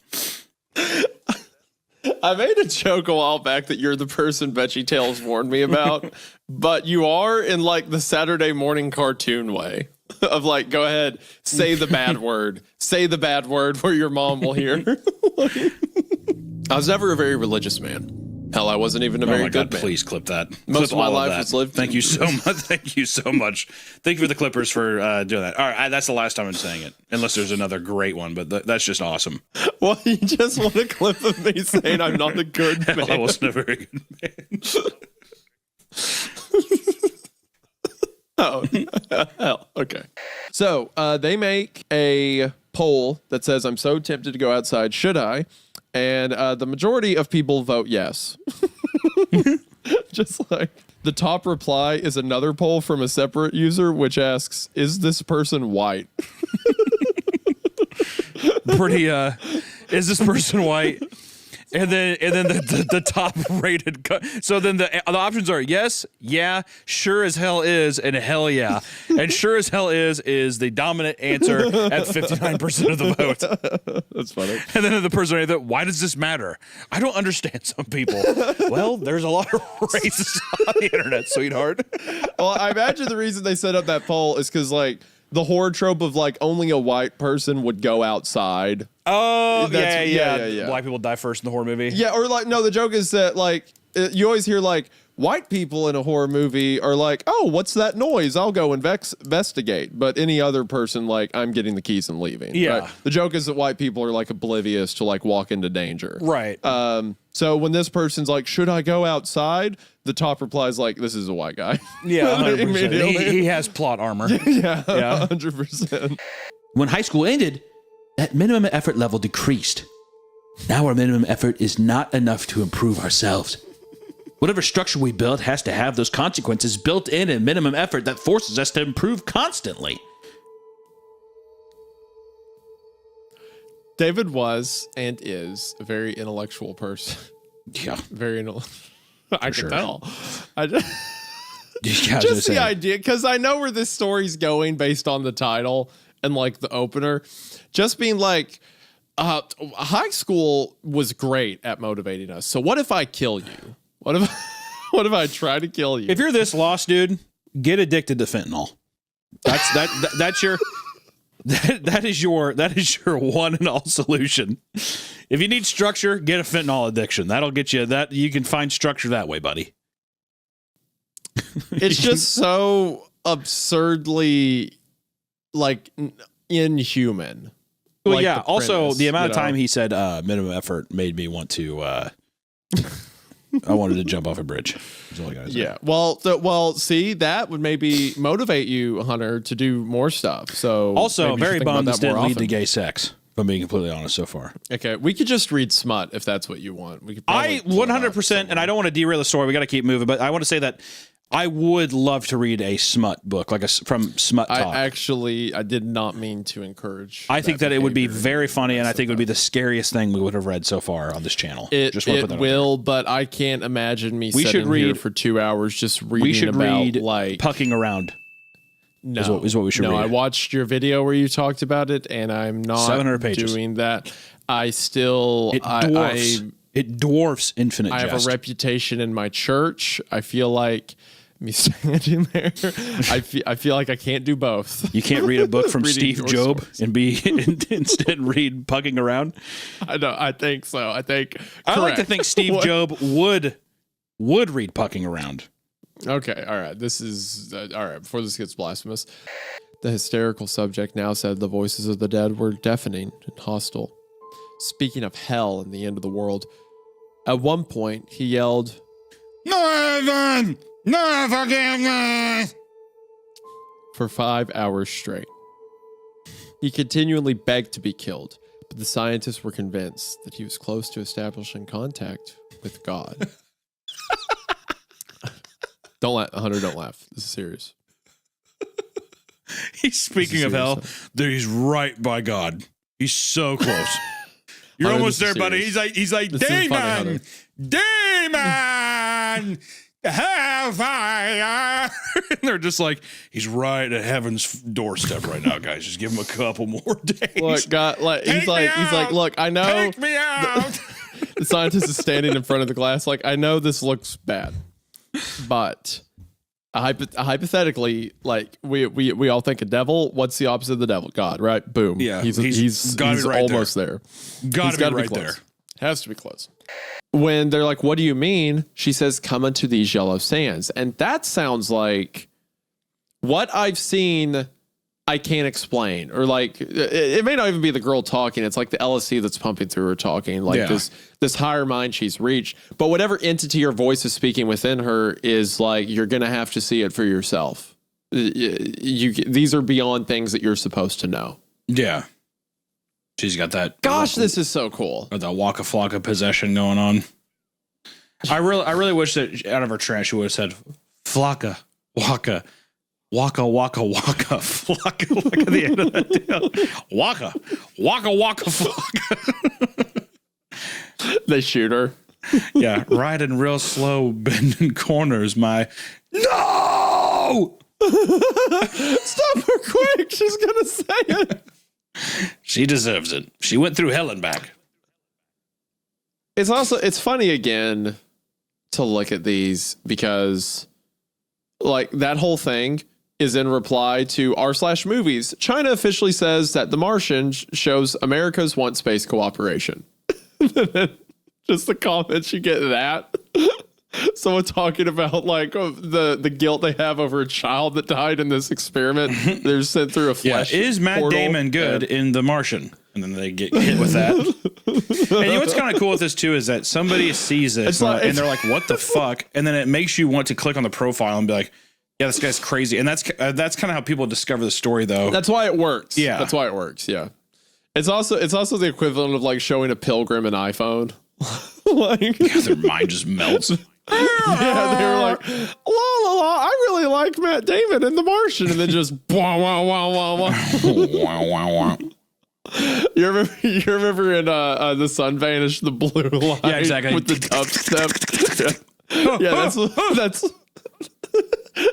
I made a joke a while back that you're the person Veggie Tales warned me about, but you are in like the Saturday morning cartoon way of like, go ahead, say the bad word. Say the bad word where your mom will hear. I was never a very religious man. Hell, I wasn't even a very good man. Please clip that. Most Clip of my all life that. was lived. Thank you so much. Thank you so much. Thank you for the clippers for doing that. All right, that's the last time I'm saying it, unless there's another great one. But that's just awesome. Well, you just want a clip of me saying I'm not a good man. Hell, I wasn't a very good man. Oh, hell. Okay. So they make a poll that says, I'm so tempted to go outside. Should I? And the majority of people vote yes. Just like the top reply is another poll from a separate user, which asks, is this person white? Pretty, is this person white? And then the top rated. So then the options are yes, yeah, sure as hell is, and hell yeah. And sure as hell is the dominant answer at 59% of the vote. That's funny. And then the person that, why does this matter? I don't understand some people. Well, there's a lot of racists on the internet, sweetheart. Well, I imagine the reason they set up that poll is because like the horror trope of like only a white person would go outside. Oh, yeah. Black people die first in the horror movie. Yeah, or like, no, the joke is that like you always hear like white people in a horror movie are like, oh, what's that noise? I'll go investigate. But any other person, like, I'm getting the keys and leaving. Yeah. Right? The joke is that white people are like oblivious to like walk into danger. Right. So when this person's like, should I go outside? The top reply is like, this is a white guy. Yeah, 100%. He has plot armor. Yeah, Yeah. 100%. When high school ended, that minimum effort level decreased. Now our minimum effort is not enough to improve ourselves. Whatever structure we build has to have those consequences built in and minimum effort that forces us to improve constantly. David was and is a very intellectual person. Yeah. Very intellectual. I sure. can tell. I just, Yeah, just the idea, because I know where this story's going based on the title and like the opener. Just being like, high school was great at motivating us. So what if I kill you? What if I try to kill you? If you're this lost, dude, get addicted to fentanyl. That's your that is your one and all solution. If you need structure, get a fentanyl addiction. That'll get you that. You can find structure that way, buddy. It's just so absurdly like inhuman. Well, like yeah. Also, premise, the amount of you time know? he said minimum effort made me want to. I wanted to jump off a bridge. That's all I gotta say. Yeah. Well, see, that would maybe motivate you, Hunter, to do more stuff. So Also, maybe you should very think about bummed that this didn't more lead to often. gay sex. If I'm being completely honest so far. Okay, we could just read smut if that's what you want. We could. I 100%, and I don't want to derail the story. We got to keep moving, but I want to say that I would love to read a smut book, like from Smut Talk. I did not mean to encourage. I think that it would be very funny, and I think it would be the scariest thing we would have read so far on this channel. It wanna put that out will, but I can't imagine me We sitting should read- here for 2 hours just reading we should about read like Pucking Around. No, is what we should no, read. I watched your video where you talked about it, and I'm not 700 pages. doing that. I still It dwarfs Infinite I have Jest. a reputation in my church. I feel like me standing there. I feel like I can't do both. You can't read a book from Reading Steve your Job stories. and be instead read Pucking Around. I think so. I think I like to correct. think Steve What? Job would read Pucking Around. Okay, all right. This is all right. Before this gets blasphemous, the hysterical subject now said the voices of the dead were deafening and hostile. Speaking of hell and the end of the world, at one point he yelled, "No heaven, no forgiveness!" for 5 hours straight. He continually begged to be killed, but the scientists were convinced that he was close to establishing contact with God. Don't laugh. This is serious. He's speaking of hell. He's right by God. He's so close. You're Hunter, almost this is there, buddy. serious. He's like, This is funny, demon, hellfire. And they're just like, he's right at heaven's doorstep right now, guys. Just give him a couple more days. Look, God, like he's like, look, I know. Take me out. The scientist is standing in front of the glass, like, I know this looks bad, but hypothetically, like we all think a devil. What's the opposite of the devil? God, right? Boom. Yeah, he's gotta be right almost there. Gotta He's be gotta right close. there. Has to be close. When they're like, "What do you mean?" She says, "Come unto these yellow sands," and that sounds like what I've seen. I can't explain, or like it may not even be the girl talking. It's like the LSD that's pumping through her talking, like this higher mind she's reached. But whatever entity or voice is speaking within her is like you're gonna have to see it for yourself. These are beyond things that you're supposed to know. Yeah. She's got that. Gosh, this is so cool. That Waka Flocka possession going on. I really wish that out of her trance she would have said Flocka, Waka, Waka, Waka, Waka, Flocka, like at the end of that deal. Waka, Waka, Waka, Flocka. They shoot her. Yeah, riding real slow, bending corners. No! Stop her quick. She's going to say it. She deserves it. She went through hell and back. It's funny again to look at these because like that whole thing is in reply to r/movies. China officially says that The Martian shows America's want space cooperation. Just the comments you get that. Someone talking about like the guilt they have over a child that died in this experiment. They're sent through a flesh. Yeah, is Matt portal. Damon good in The Martian? And then they get hit with that. And you know what's kind of cool with this too is that somebody sees this and they're like, "What the fuck?" And then it makes you want to click on the profile and be like, "Yeah, this guy's crazy." And that's kind of how people discover the story, though. That's why it works. Yeah, that's why it works. Yeah, it's also the equivalent of like showing a pilgrim an iPhone. Like their mind just melts. Yeah, they were like, la la la, I really like Matt Damon in The Martian, and then just wah wah wah wah wah. Wah wah wah. You remember in The Sun Vanished, the blue line, yeah, exactly, with the dubstep. Yeah,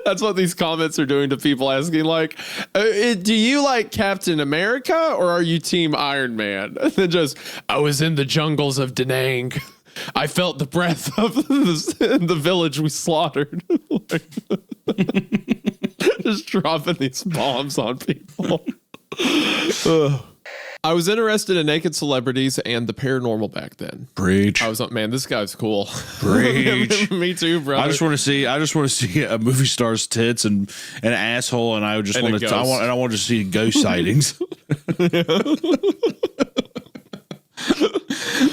that's what these comments are doing to people asking, like, do you like Captain America or are you Team Iron Man? And then just, I was in the jungles of Da Nang. I felt the breath of the village we slaughtered. Just dropping these bombs on people. I was interested in naked celebrities and the paranormal back then. Preach. I was like, man, this guy's cool. Preach. Me too, brother. I just want to see a movie star's tits and an asshole, and I just want to. I want to see ghost sightings.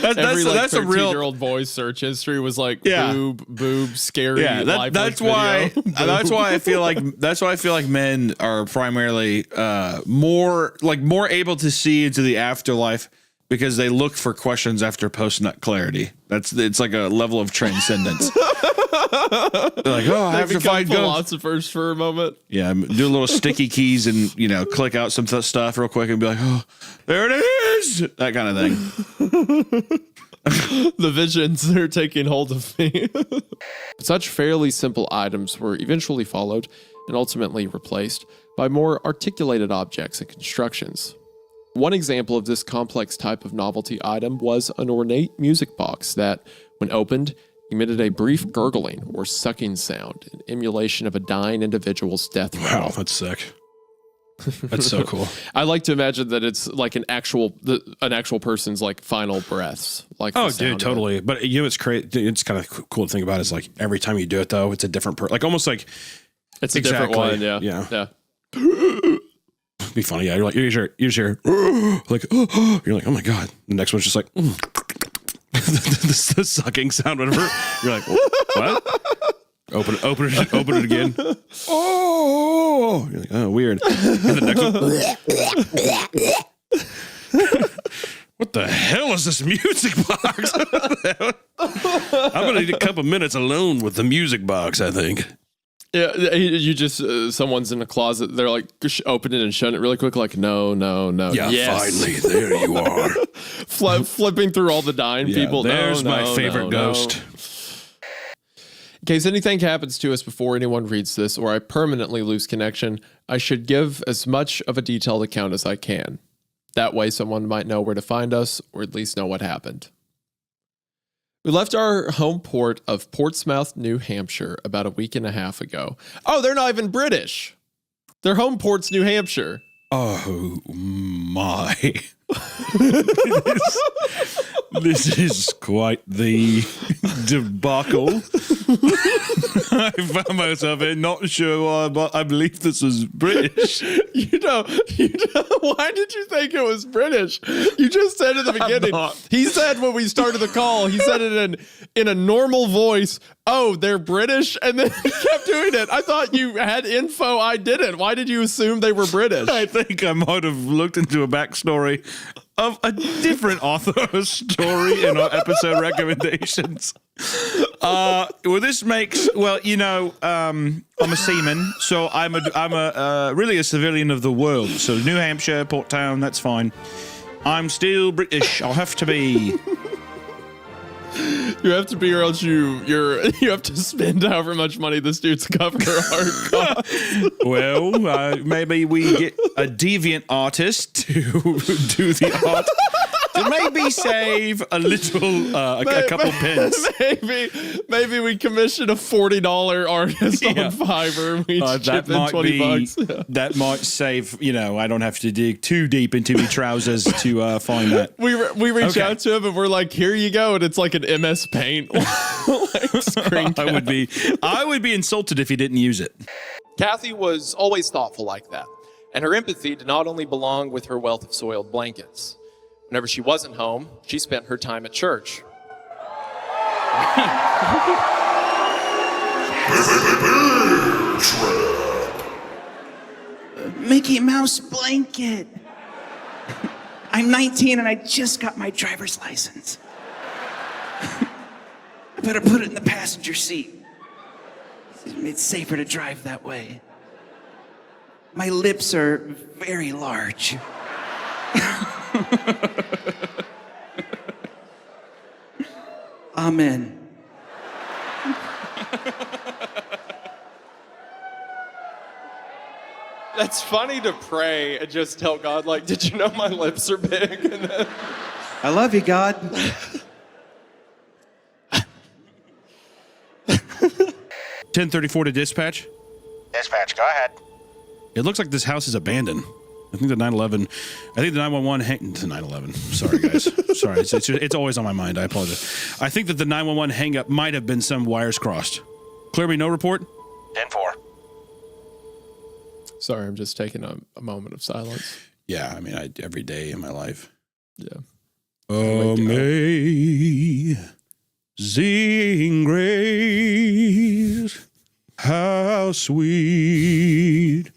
That's a real 13-year-old boy's search history was like boob, scary. Yeah, that's why I feel like men are primarily more able to see into the afterlife because they look for questions after post-nut clarity. It's like a level of transcendence. They're like, oh, I have to find philosophers for a moment. Yeah, do a little sticky keys and click out some stuff real quick and be like, oh, there it is, that kind of thing. The visions are taking hold of me. Such fairly simple items were eventually followed and ultimately replaced by more articulated objects and constructions. One example of this complex type of novelty item was an ornate music box that, when opened, emitted a brief gurgling or sucking sound in emulation of a dying individual's death rattle. Wow, that's sick. That's so cool. I like to imagine that it's like an actual person's like final breaths. Like, oh, dude, totally. But it's crazy. It's kind of cool to think about. Is like every time you do it, though, it's a different like almost like it's a different one. Yeah. Be funny. Yeah, you're like, you just hear like, you're like, oh my god. The next one's just like the sucking sound, whatever. You're like, what? Open it again. Oh, you're like, oh, weird. And the next one, what the hell is this music box? I'm gonna need a couple minutes alone with the music box, I think. Yeah, you just someone's in a closet. They're like open it and shut it really quick. Like no. Yeah, yes. Finally, there you are. Flipping through all the dying people. There's my favorite ghost. In case anything happens to us before anyone reads this, or I permanently lose connection, I should give as much of a detailed account as I can. That way, someone might know where to find us, or at least know what happened. We left our home port of Portsmouth, New Hampshire about a week and a half ago. Oh, they're not even British. Their home port's New Hampshire. Oh my. This is quite the debacle. I found myself in, not sure why, but I believe this was British. You know, why did you think it was British? You just said at the beginning. He said when we started the call, he said it in a normal voice. Oh, they're British? And then he kept doing it. I thought you had info. I didn't. Why did you assume they were British? I think I might have looked into a backstory of a different author's story in our episode recommendations. Well, this makes I'm a seaman, so I'm really a civilian of the world. So New Hampshire, Port Town, that's fine. I'm still British. I'll have to be. You have to be, or else you have to spend however much money this dude's cover art costs. Well, maybe we get a deviant artist to do the art. To maybe save a little, a couple pence. Maybe we commission a $40 artist on Fiverr. We chip in $20. Yeah. That might save. I don't have to dig too deep into my trousers to find that. We reach out to him and we're like, "Here you go," and it's like an MS Paint screen cap. I would be insulted if he didn't use it. Kathy was always thoughtful like that, and her empathy did not only belong with her wealth of soiled blankets. Whenever she wasn't home, she spent her time at church. Mickey Mouse blanket. I'm 19 and I just got my driver's license. I better put it in the passenger seat. It's safer to drive that way. My lips are very large. Amen. That's funny to pray and just tell God, like, did you know my lips are big? And then... I love you, God. 1034 to dispatch. Dispatch, go ahead. It looks like this house is abandoned. I think the 911. I think the 911. The 911. Sorry, guys. Sorry, it's always on my mind. I apologize. I think that the 911 hang up might have been some wires crossed. Clear me, no report. 10-4. Sorry, I'm just taking a moment of silence. Yeah, I mean, every day in my life. Yeah. Amazing grace, how sweet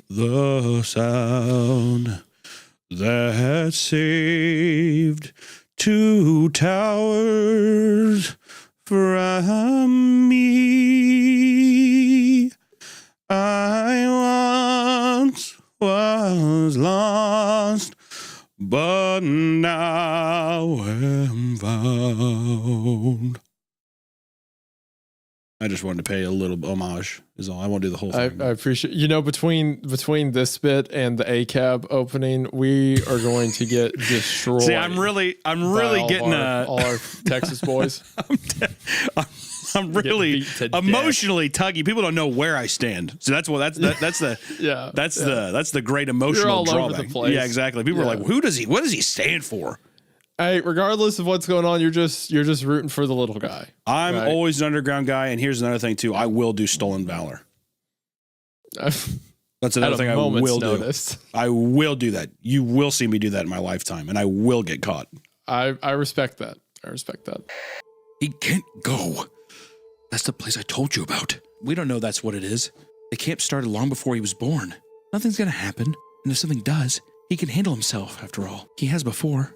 the sound that saved two towers from me. I once was lost, but now am found. I just wanted to pay a little homage, is all. I won't do the whole thing. I appreciate, between this bit and the ACAB opening, we are going to get destroyed. See, I'm really getting all our Texas boys. I'm really emotionally tuggy. People don't know where I stand, so that's the that's the great emotional You're all drawback. over the place. Yeah, exactly. People are like, what does he stand for? Hey, regardless of what's going on, you're just rooting for the little guy. I'm always an underground guy, and here's another thing too. I will do stolen valor. That's another thing I will do. I will do that. You will see me do that in my lifetime, and I will get caught. I respect that. He can't go. That's the place I told you about. We don't know that's what it is. The camp started long before he was born. Nothing's gonna happen, and if something does, he can handle himself. After all, he has before.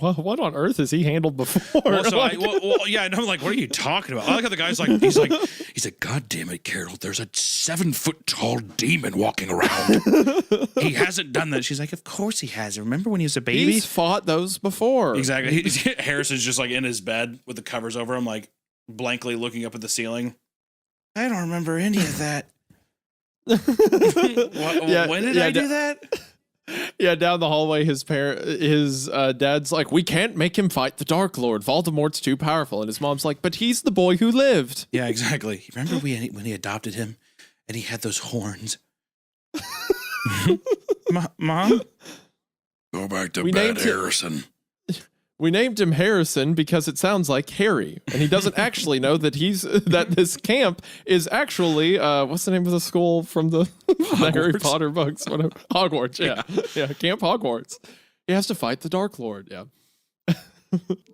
Well, what on earth has he handled before? Well, yeah, and I'm like, what are you talking about? I like how the guy's like, he's like, God damn it, Carol, there's a 7-foot tall demon walking around. He hasn't done that. She's like, of course he has. Remember when he was a baby? He's fought those before. Exactly. Harrison's just like in his bed with the covers over him, like blankly looking up at the ceiling. I don't remember any of that. When did I do that? Yeah, down the hallway, his dad's like, we can't make him fight the Dark Lord. Voldemort's too powerful. And his mom's like, but he's the boy who lived. Yeah, exactly. Remember when he adopted him and he had those horns? Mom? Go back to bed, Harrison. We named him Harrison because it sounds like Harry, and he doesn't actually know that this camp is actually what's the name of the school from the Harry Potter books? Whatever. Hogwarts. Yeah, Camp Hogwarts. He has to fight the Dark Lord. Yeah.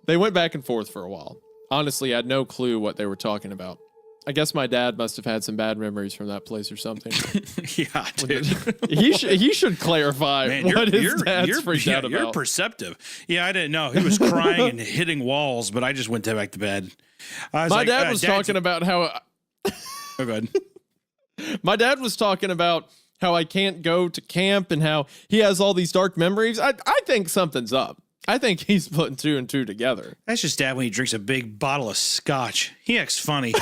They went back and forth for a while. Honestly, I had no clue what they were talking about. I guess my dad must have had some bad memories from that place or something. Yeah, dude. He should clarify Man, what his dad's freaked out You're about. perceptive. Yeah, I didn't know. He was crying and hitting walls, but I just went back to bed. My dad was talking about how... Oh, go ahead. My dad was talking about how I can't go to camp and how he has all these dark memories. I think something's up. I think he's putting 2 and 2 together. That's just Dad when he drinks a big bottle of scotch. He acts funny.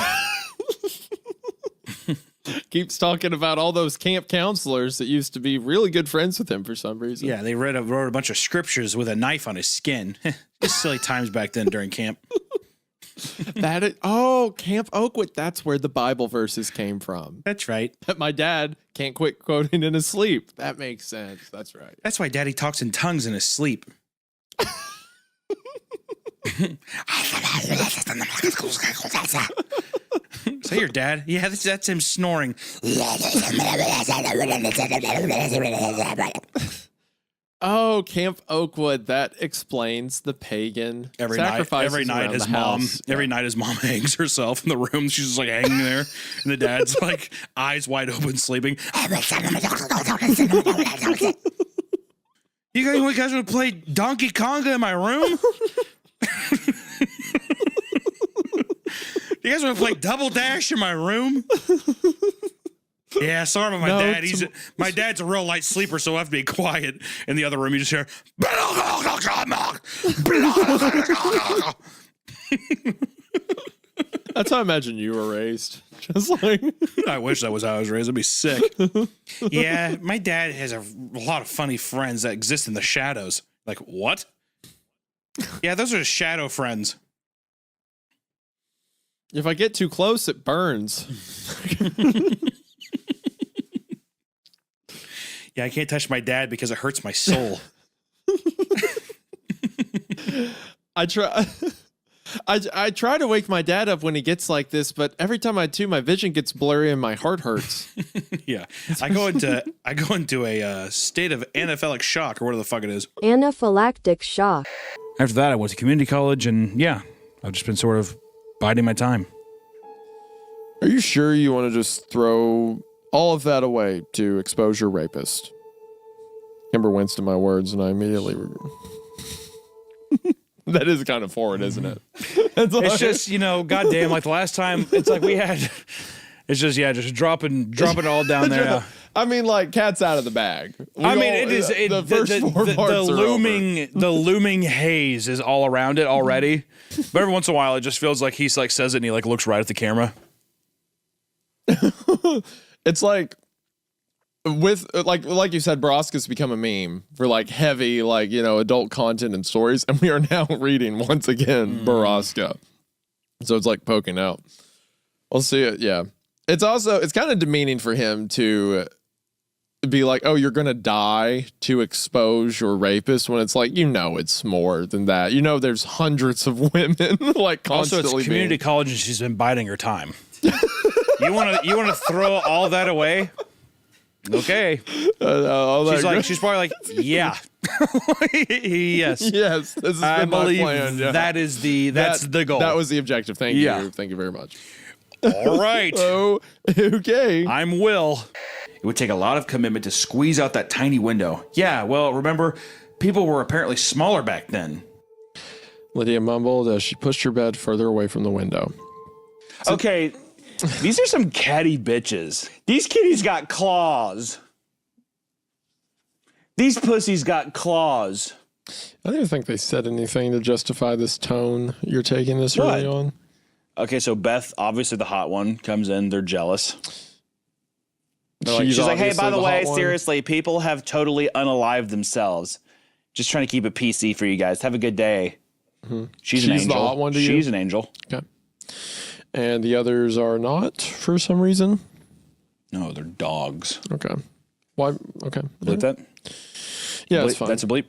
Keeps talking about all those camp counselors that used to be really good friends with him for some reason. Yeah, they wrote a bunch of scriptures with a knife on his skin. Just silly times back then during camp. Camp Oakwood. That's where the Bible verses came from. That's right. That my dad can't quit quoting in his sleep. That makes sense. That's right. That's why Daddy talks in tongues in his sleep. Is that your dad? Yeah, that's him snoring. Oh, Camp Oakwood. That explains the pagan sacrifices Every night around his the mom. house. Every night his mom hangs herself in the room. She's just like hanging there, and the dad's like eyes wide open, sleeping. You guys want to play Donkey Konga in my room? You guys want to play Double Dash in my room? Yeah, sorry about my dad. My dad's a real light sleeper, so I have to be quiet. In the other room, you just hear. That's how I imagine you were raised. Just like I wish that was how I was raised. I'd be sick. Yeah, my dad has a lot of funny friends that exist in the shadows. Like what? Yeah, those are shadow friends. If I get too close, it burns. Yeah, I can't touch my dad because it hurts my soul. I try to wake my dad up when he gets like this, but every time I do, my vision gets blurry and my heart hurts. Yeah, I go into a state of anaphylactic shock or whatever the fuck it is. Anaphylactic shock. After that, I went to community college, and yeah, I've just been sort of biding my time. Are you sure you want to just throw all of that away to expose your rapist? Kimber winced at my words, and I immediately... That is kind of foreign, isn't it? It's just, goddamn, like the last time, it's like we had... It's just, just dropping it all down there. Yeah. I mean, like, cat's out of the bag. The first 4 parts are over. The looming haze is all around it already. But every once in a while, it just feels like he like says it and he like looks right at the camera. It's like with like you said, Baraska's become a meme for like heavy adult content and stories, and we are now reading once again Baraska. So it's like poking out. We'll see it. Yeah, it's kind of demeaning for him to be like, oh, you're gonna die to expose your rapist, when it's like, it's more than that. There's hundreds of women like constantly. Also, it's community college, and she's been biding her time. You want to throw all that away? Okay. She's probably like, yeah. Yes. Yes. This has been my plan. Yeah. That's the goal. That was the objective. Thank you. Thank you very much. All right. Oh, okay. I'm Will. It would take a lot of commitment to squeeze out that tiny window. Yeah, well, remember, people were apparently smaller back then. Lydia mumbled as she pushed her bed further away from the window. Okay, these are some catty bitches. These kitties got claws. These pussies got claws. I don't think they said anything to justify this tone you're taking this early on. Okay, so Beth, obviously the hot one, comes in. They're jealous. She's like, hey, by the way, seriously, people have totally unalived themselves. Just trying to keep it PC for you guys. Have a good day. Mm-hmm. She's an angel. The hot one to you? She's an angel. Okay. And the others are not, for some reason? No, they're dogs. Okay. Why? Okay. Bleep that? Yeah, bleep, that's fine. That's a bleep.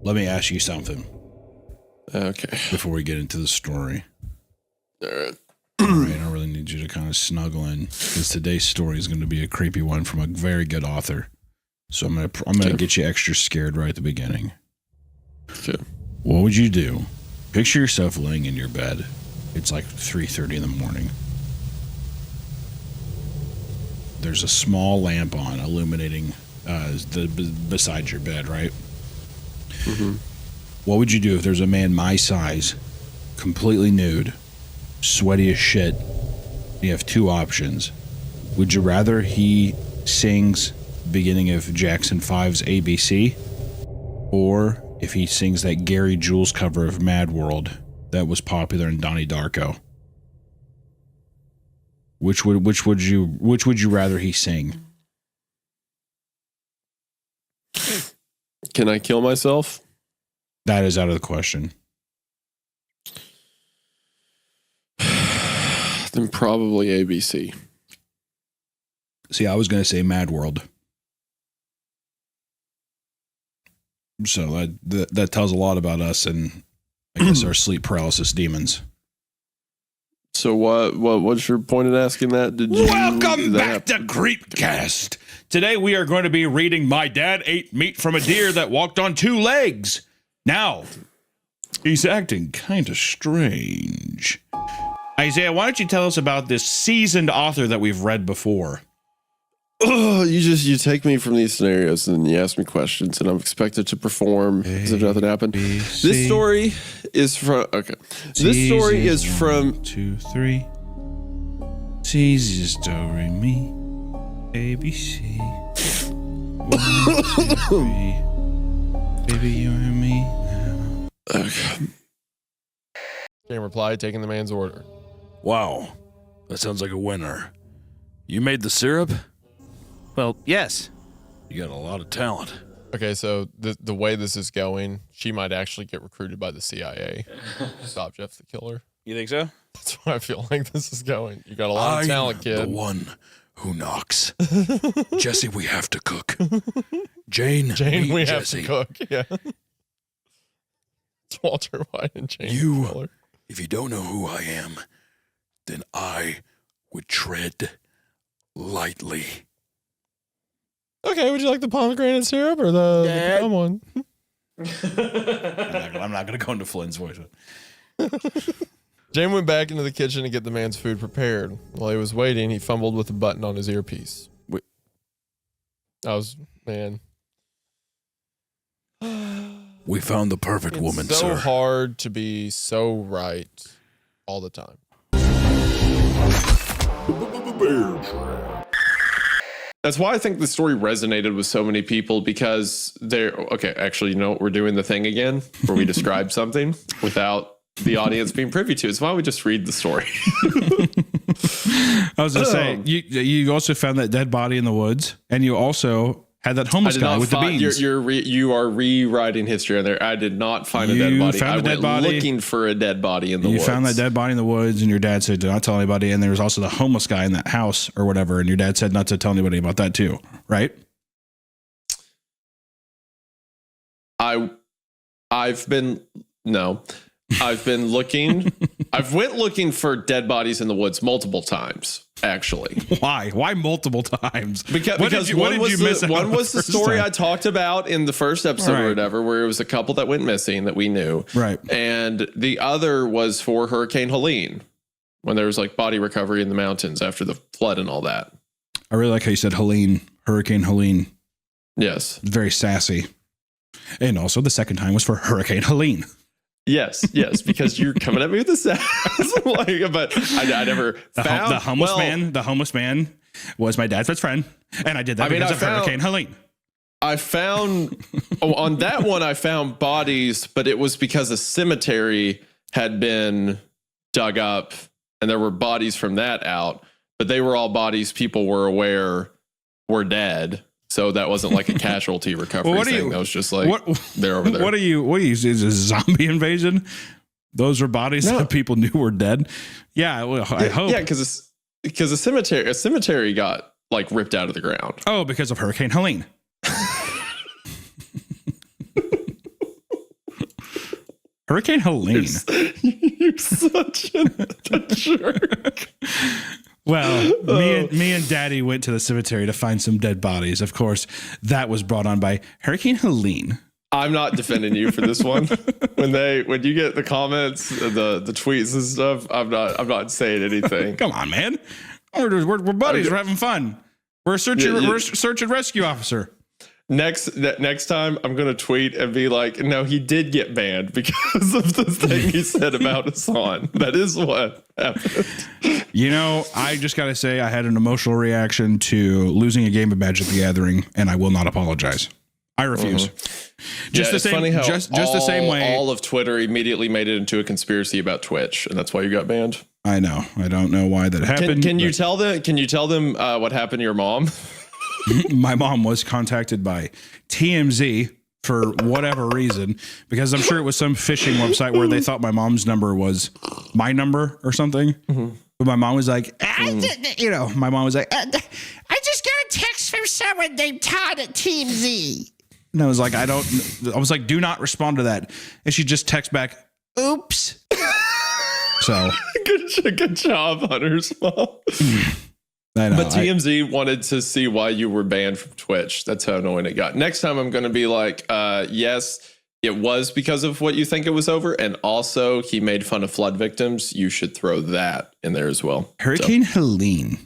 Let me ask you something. Okay. Before we get into the story. All right, I really need you to kind of snuggle in, because today's story is going to be a creepy one from a very good author. So I'm gonna get you extra scared right at the beginning. Okay. What would you do? Picture yourself laying in your bed. It's like 3:30 in the morning. There's a small lamp on illuminating beside your bed, right? Mm-hmm. What would you do if there's a man my size, completely nude, sweaty as shit? You have two options. Would you rather he sings beginning of Jackson 5's ABC, or if he sings that Gary Jules cover of Mad World that was popular in Donnie Darko? Which would you rather he sing? Can I kill myself? That is out of the question. Then probably ABC. See, I was going to say Mad World. So that tells a lot about us and I guess our sleep paralysis demons. So what's your point in asking that? Welcome back to CreepCast. Today we are going to be reading My Dad Ate Meat from a Deer That Walked on Two Legs. Now, he's acting kind of strange. Isaiah, why don't you tell us about this seasoned author that we've read before? Oh, you take me from these scenarios and you ask me questions and I'm expected to perform as if nothing happened. This story is from This story is from 1, 2, 3. Easy story me. ABC. 1, 2, 3. Baby, you and me now. Okay. Game reply, taking the man's order. Wow, that sounds like a winner. You made the syrup? Well, yes. You got a lot of talent. Okay, so the way this is going, she might actually get recruited by the CIA. Stop Jeff the Killer. You think so? That's why I feel like this is going. You got a lot of talent, kid. The one who knocks. Jesse, we have to cook. Jane, we have Jesse. to cook. Yeah. It's Walter White and Jane. You, if you don't know who I am, then I would tread lightly. Okay, would you like the pomegranate syrup or the plum one? I'm not going to go into Flynn's voice. Jane went back into the kitchen to get the man's food prepared. While he was waiting, he fumbled with a button on his earpiece. Man. We found the perfect woman, It's so sir. hard to be so right all the time. That's why I think the story resonated with so many people because actually, you know what? We're doing the thing again where we describe something without the audience being privy to. It's why we just read the story. I was going to say, you also found that dead body in the woods, and you also had that homeless guy with the beans. You are rewriting history on there. I did not find a dead body. I went looking for a dead body in the woods. You found that dead body in the woods, and your dad said, do not tell anybody. And there was also the homeless guy in that house or whatever, and your dad said not to tell anybody about that too, right? I've been looking. I've went looking for dead bodies in the woods multiple times, actually. Why? Why multiple times? Because one was the story I talked about in the first episode or whatever, where it was a couple that went missing that we knew. Right. And the other was for Hurricane Helene, when there was like body recovery in the mountains after the flood and all that. I really like how you said Helene, Hurricane Helene. Yes. Very sassy. And also the second time was for Hurricane Helene. Yes, because you're coming at me with this. But I never found the homeless man. The homeless man was my dad's best friend, and I did that because of Hurricane Helene. I found on that one. I found bodies, but it was because a cemetery had been dug up, and there were bodies from that out. But they were all bodies people were aware were dead. So that wasn't like a casualty recovery thing. That was just like they're over there. What are you? Is this a zombie invasion? Those are bodies that people knew were dead. Yeah, well, I hope. Yeah, because a cemetery got like ripped out of the ground. Oh, because of Hurricane Helene. Hurricane Helene. You're such a jerk. Well, me and Daddy went to the cemetery to find some dead bodies. Of course, that was brought on by Hurricane Helene. I'm not defending you for this one. When you get the comments, the tweets and stuff, I'm not saying anything. Come on, man. We're buddies. We're having fun. We're a search and rescue officer. Next time, I'm gonna tweet and be like, "No, he did get banned because of the thing he said about Hassan." That is what happened. You know, I just gotta say, I had an emotional reaction to losing a game of Magic the Gathering, and I will not apologize. I refuse. Just the same. Funny how just the same way. All of Twitter immediately made it into a conspiracy about Twitch, and that's why you got banned. I know. I don't know why that happened. Can you tell them what happened to your mom? My mom was contacted by TMZ for whatever reason, because I'm sure it was some phishing website where they thought my mom's number was my number or something. Mm-hmm. But my mom was like, my mom was like, I just got a text from someone named Todd at TMZ. And I was like, I was like, do not respond to that. And she just texts back, oops. So good job, Hunter's mom. I know, but TMZ wanted to see why you were banned from Twitch. That's how annoying it got. Next time I'm going to be like, yes, it was because of what you think it was over. And also he made fun of flood victims. You should throw that in there as well. Hurricane Helene.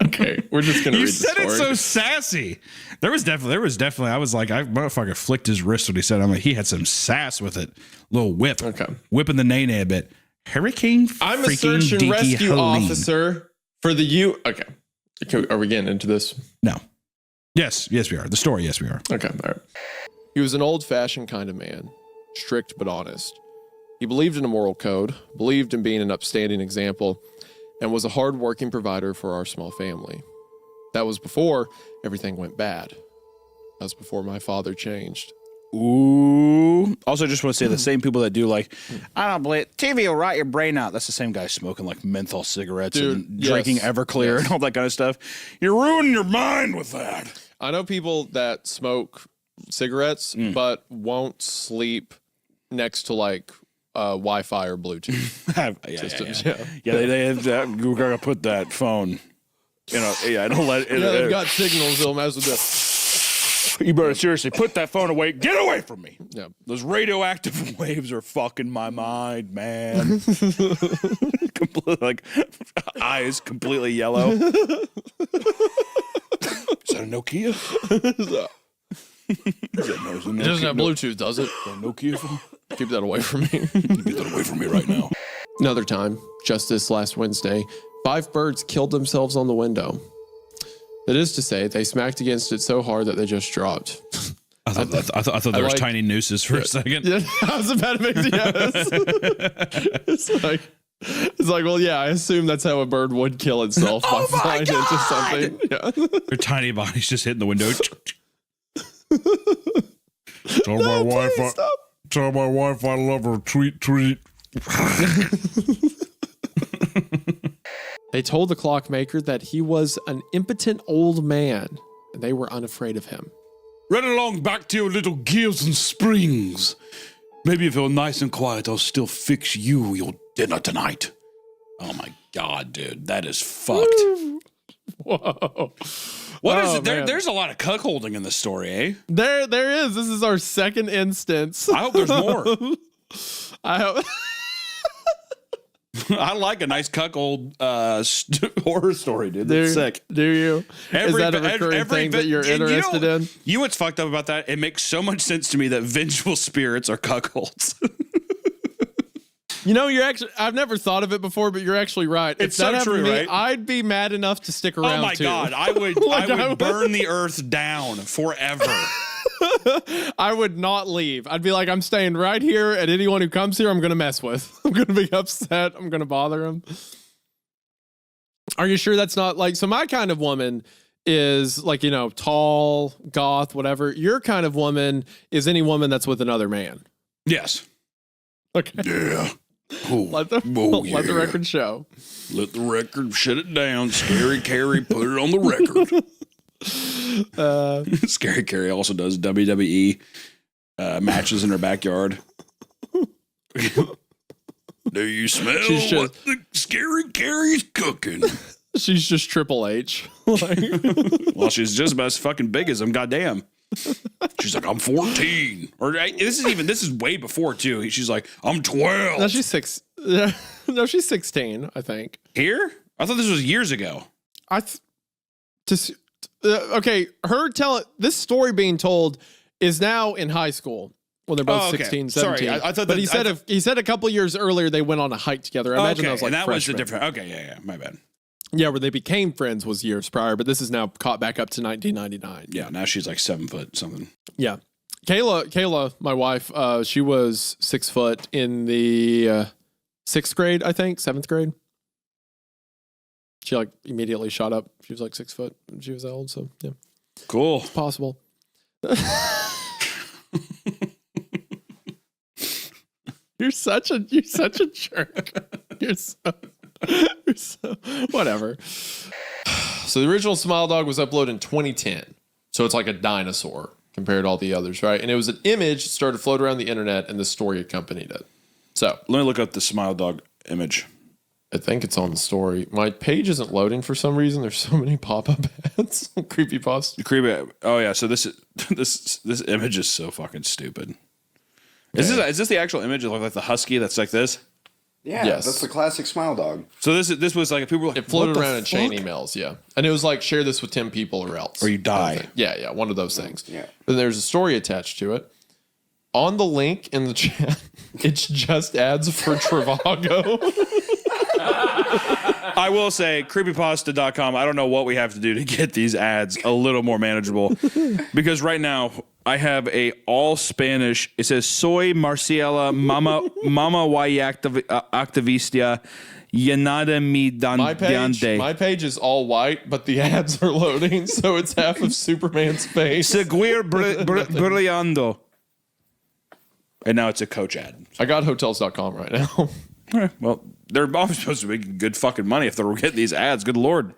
Okay, we're just going to read the story. You said it so sassy. There was definitely, I was like, I motherfucker flicked his wrist when he said it. I'm like, he had some sass with it. Little whip. Okay. Whipping the nay-nay a bit. Hurricane I'm a search and rescue Helene. officer for the Okay. Are we getting into this? No. Yes, we are. The story, yes, we are. Okay, all right. He was an old-fashioned kind of man, strict but honest. He believed in a moral code, believed in being an upstanding example, and was a hard-working provider for our small family. That was before everything went bad. That was before my father changed. Ooh. Also, just want to say the same people that do like, I don't believe TV will rot your brain out. That's the same guy smoking like menthol cigarettes and drinking Everclear and all that kind of stuff. You're ruining your mind with that. I know people that smoke cigarettes but won't sleep next to like Wi-Fi or Bluetooth systems. Yeah, they have that. We're gonna put that phone. Don't let it. They've got signals. They'll mess with it. You better seriously put that phone away. Get away from me. Yeah. Those radioactive waves are fucking my mind, man. Completely, like eyes completely yellow. Is that a Nokia? It doesn't have Bluetooth, does it? A Nokia phone? Keep that away from me. Get that away from me right now. Another time, just this last Wednesday, 5 birds killed themselves on the window. That is to say, they smacked against it so hard that they just dropped. I thought there was tiny nooses for a second. Yeah, I was about to make It's like, well, yeah, I assume that's how a bird would kill itself by flying into something. Yeah. Their tiny bodies just hitting the window. Tell my wife I love her. Tweet. They told the clockmaker that he was an impotent old man, and they were unafraid of him. Run along back to your little gears and springs. Maybe if you're nice and quiet, I'll still fix you your dinner tonight. Oh my God, dude, that is fucked. Whoa. What is it? There's a lot of cuckolding in this story, eh? There is. This is our second instance. I hope there's more. I hope. I like a nice cuckold horror story, dude. That's sick. Do you? Is that a recurring thing that you're interested in? You know what's fucked up about that? It makes so much sense to me that vengeful spirits are cuckolds. You know, I've never thought of it before, but you're actually right. It's so true, right? I'd be mad enough to stick around. Oh my God, I would, I would burn the earth down forever. I would not leave. I'd be like, I'm staying right here, and anyone who comes here, I'm going to mess with. I'm going to be upset. I'm going to bother them. Are you sure that's not like, so my kind of woman is like, tall, goth, whatever. Your kind of woman is any woman that's with another man. Yes. Okay. Yeah. Let the record show. Let the record shut it down. Scary Carrie put it on the record. Scary Carrie also does WWE matches in her backyard. Do you smell what the Scary Carrie's cooking? She's just Triple H. Well, she's just about as fucking big as him. Goddamn. She's like, I'm 14. Or this is way before too. She's like, I'm 12. No, she's 6. No, she's 16, I think. Here? I thought this was years ago. Okay, this story being told is now in high school. Well, they're both 16, 17. Sorry, I thought but he said a couple years earlier they went on a hike together. I imagine that was like and that freshmen. was the different. Okay, yeah, my bad. Yeah, where they became friends was years prior, but this is now caught back up to 1999. Yeah, now she's like 7 foot something. Yeah. Kayla, my wife, she was 6 foot in the 6th grade, I think, 7th grade. She like immediately shot up. She was like 6 foot when she was that old, so yeah. Cool. It's possible. You're such a jerk. You're so whatever. So the original Smile Dog was uploaded in 2010. So it's like a dinosaur compared to all the others, right? And it was an image that started to float around the internet, and the story accompanied it. So let me look up the Smile Dog image. I think it's on the story. My page isn't loading for some reason. There's so many pop-up ads. Creepy. Oh yeah. So this image is so fucking stupid. Is this the actual image of like the husky that's like this? Yeah, Yes. that's the classic Smile Dog. So this was like people were like It floated "What the around in chain fuck?" emails, yeah. And it was like, share this with 10 people or else. Or you die. Yeah, one of those things. Yeah. Then there's a story attached to it. On the link in the chat, it's just ads for Trivago. I will say, creepypasta.com, I don't know what we have to do to get these ads a little more manageable. Because right now, I have a all Spanish. It says, Soy Marciela, Mama y Activista, Llenada mi diante. My page is all white, but the ads are loading, so it's half of Superman's face. Seguir brillando. And now it's a Coach ad. I got hotels.com right now. All right, well, they're obviously supposed to be making good fucking money if they're getting these ads. Good Lord.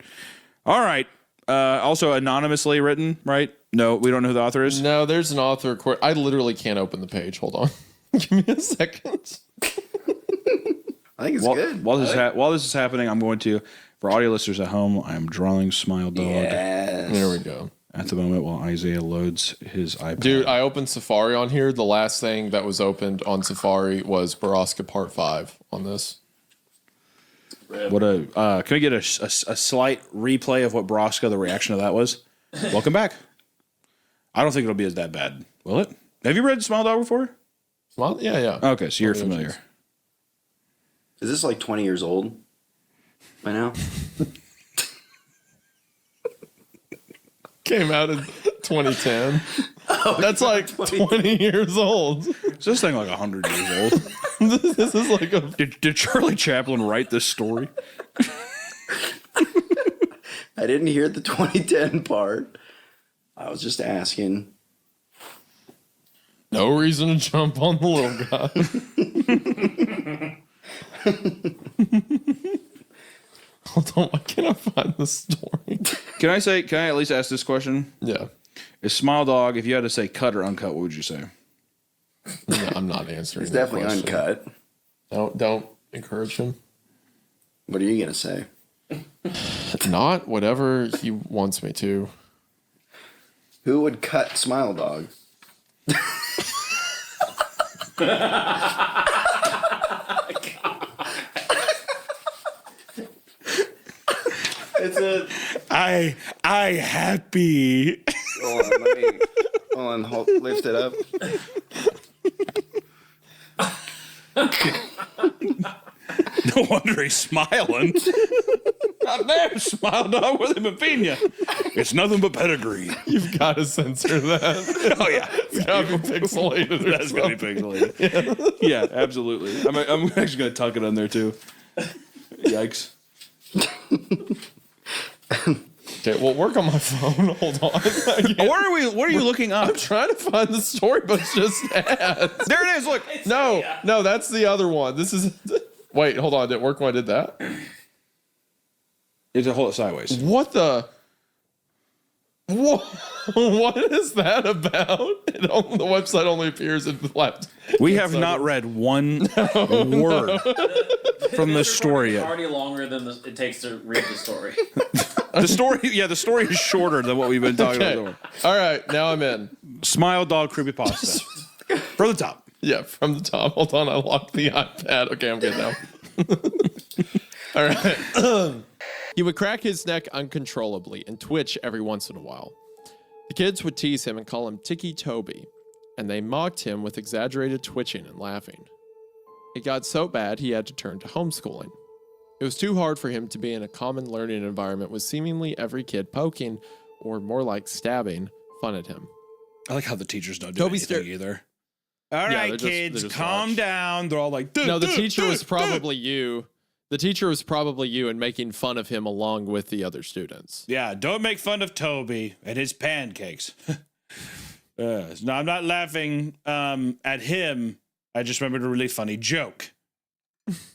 All right. Also anonymously written, right? No, we don't know who the author is. No, there's an author. I literally can't open the page. Hold on. Give me a second. I think it's good. While this is happening, I'm going to, for audio listeners at home, I am drawing Smile Dog. Yes. There we go. At the moment while Isaiah loads his iPad. Dude, I opened Safari on here. The last thing that was opened on Safari was Baraska Part 5 on this. What can we get a slight replay of what Broska, the reaction to that was? Welcome back. I don't think it'll be as that bad, will it? Have you read Smile Dog before? Smile? Yeah. Okay, so you're familiar. Is this like 20 years old by now? Came out in 2010. That's like 20 years old. Is this thing like 100 years old? This is like a... Did Charlie Chaplin write this story? I didn't hear the 2010 part. I was just asking. No reason to jump on the little guy. Hold on, why can't I find the story? Can I at least ask this question? Yeah. Is Smile Dog, if you had to say cut or uncut, what would you say? No, I'm not answering. It's definitely uncut. Don't encourage him. What are you gonna say? Not whatever he wants me to. Who would cut Smile Dog? It's a. I happy. Hold on, lift it up. No wonder he's smiling. God damn, Smile Dog with him and Pina. It's nothing but pedigree. You've got to censor that. Oh yeah, It's got to be pixelated. That's gonna be pixelated. Yeah, absolutely. I'm actually gonna tuck it on there too. Yikes. Okay, well, work on my phone. Hold on. What are you looking up? I'm trying to find the story, but it's just ads. There it is. Look. No, that's the other one. This is. Wait, hold on. Did it work when I did that? You have to hold it sideways. What the? What is that about? The website only appears in the left. We have not read one word. from the story yet. Already longer than it takes to read the story. The story is shorter than what we've been talking about. All right, now I'm in. Smile Dog Creepypasta. From the top. Yeah, from the top. Hold on, I locked the iPad. Okay, I'm good now. All right. He would crack his neck uncontrollably and twitch every once in a while. The kids would tease him and call him Ticky Toby, and they mocked him with exaggerated twitching and laughing. It got so bad he had to turn to homeschooling. It was too hard for him to be in a common learning environment with seemingly every kid poking, or more like stabbing, fun at him. I like how the teachers don't do anything either. All Yeah, right, kids, calm down. They're all like, no, the teacher was probably you. The teacher was probably you and making fun of him along with the other students. Yeah, don't make fun of Toby and his pancakes. No, I'm not laughing at him. I just remembered a really funny joke.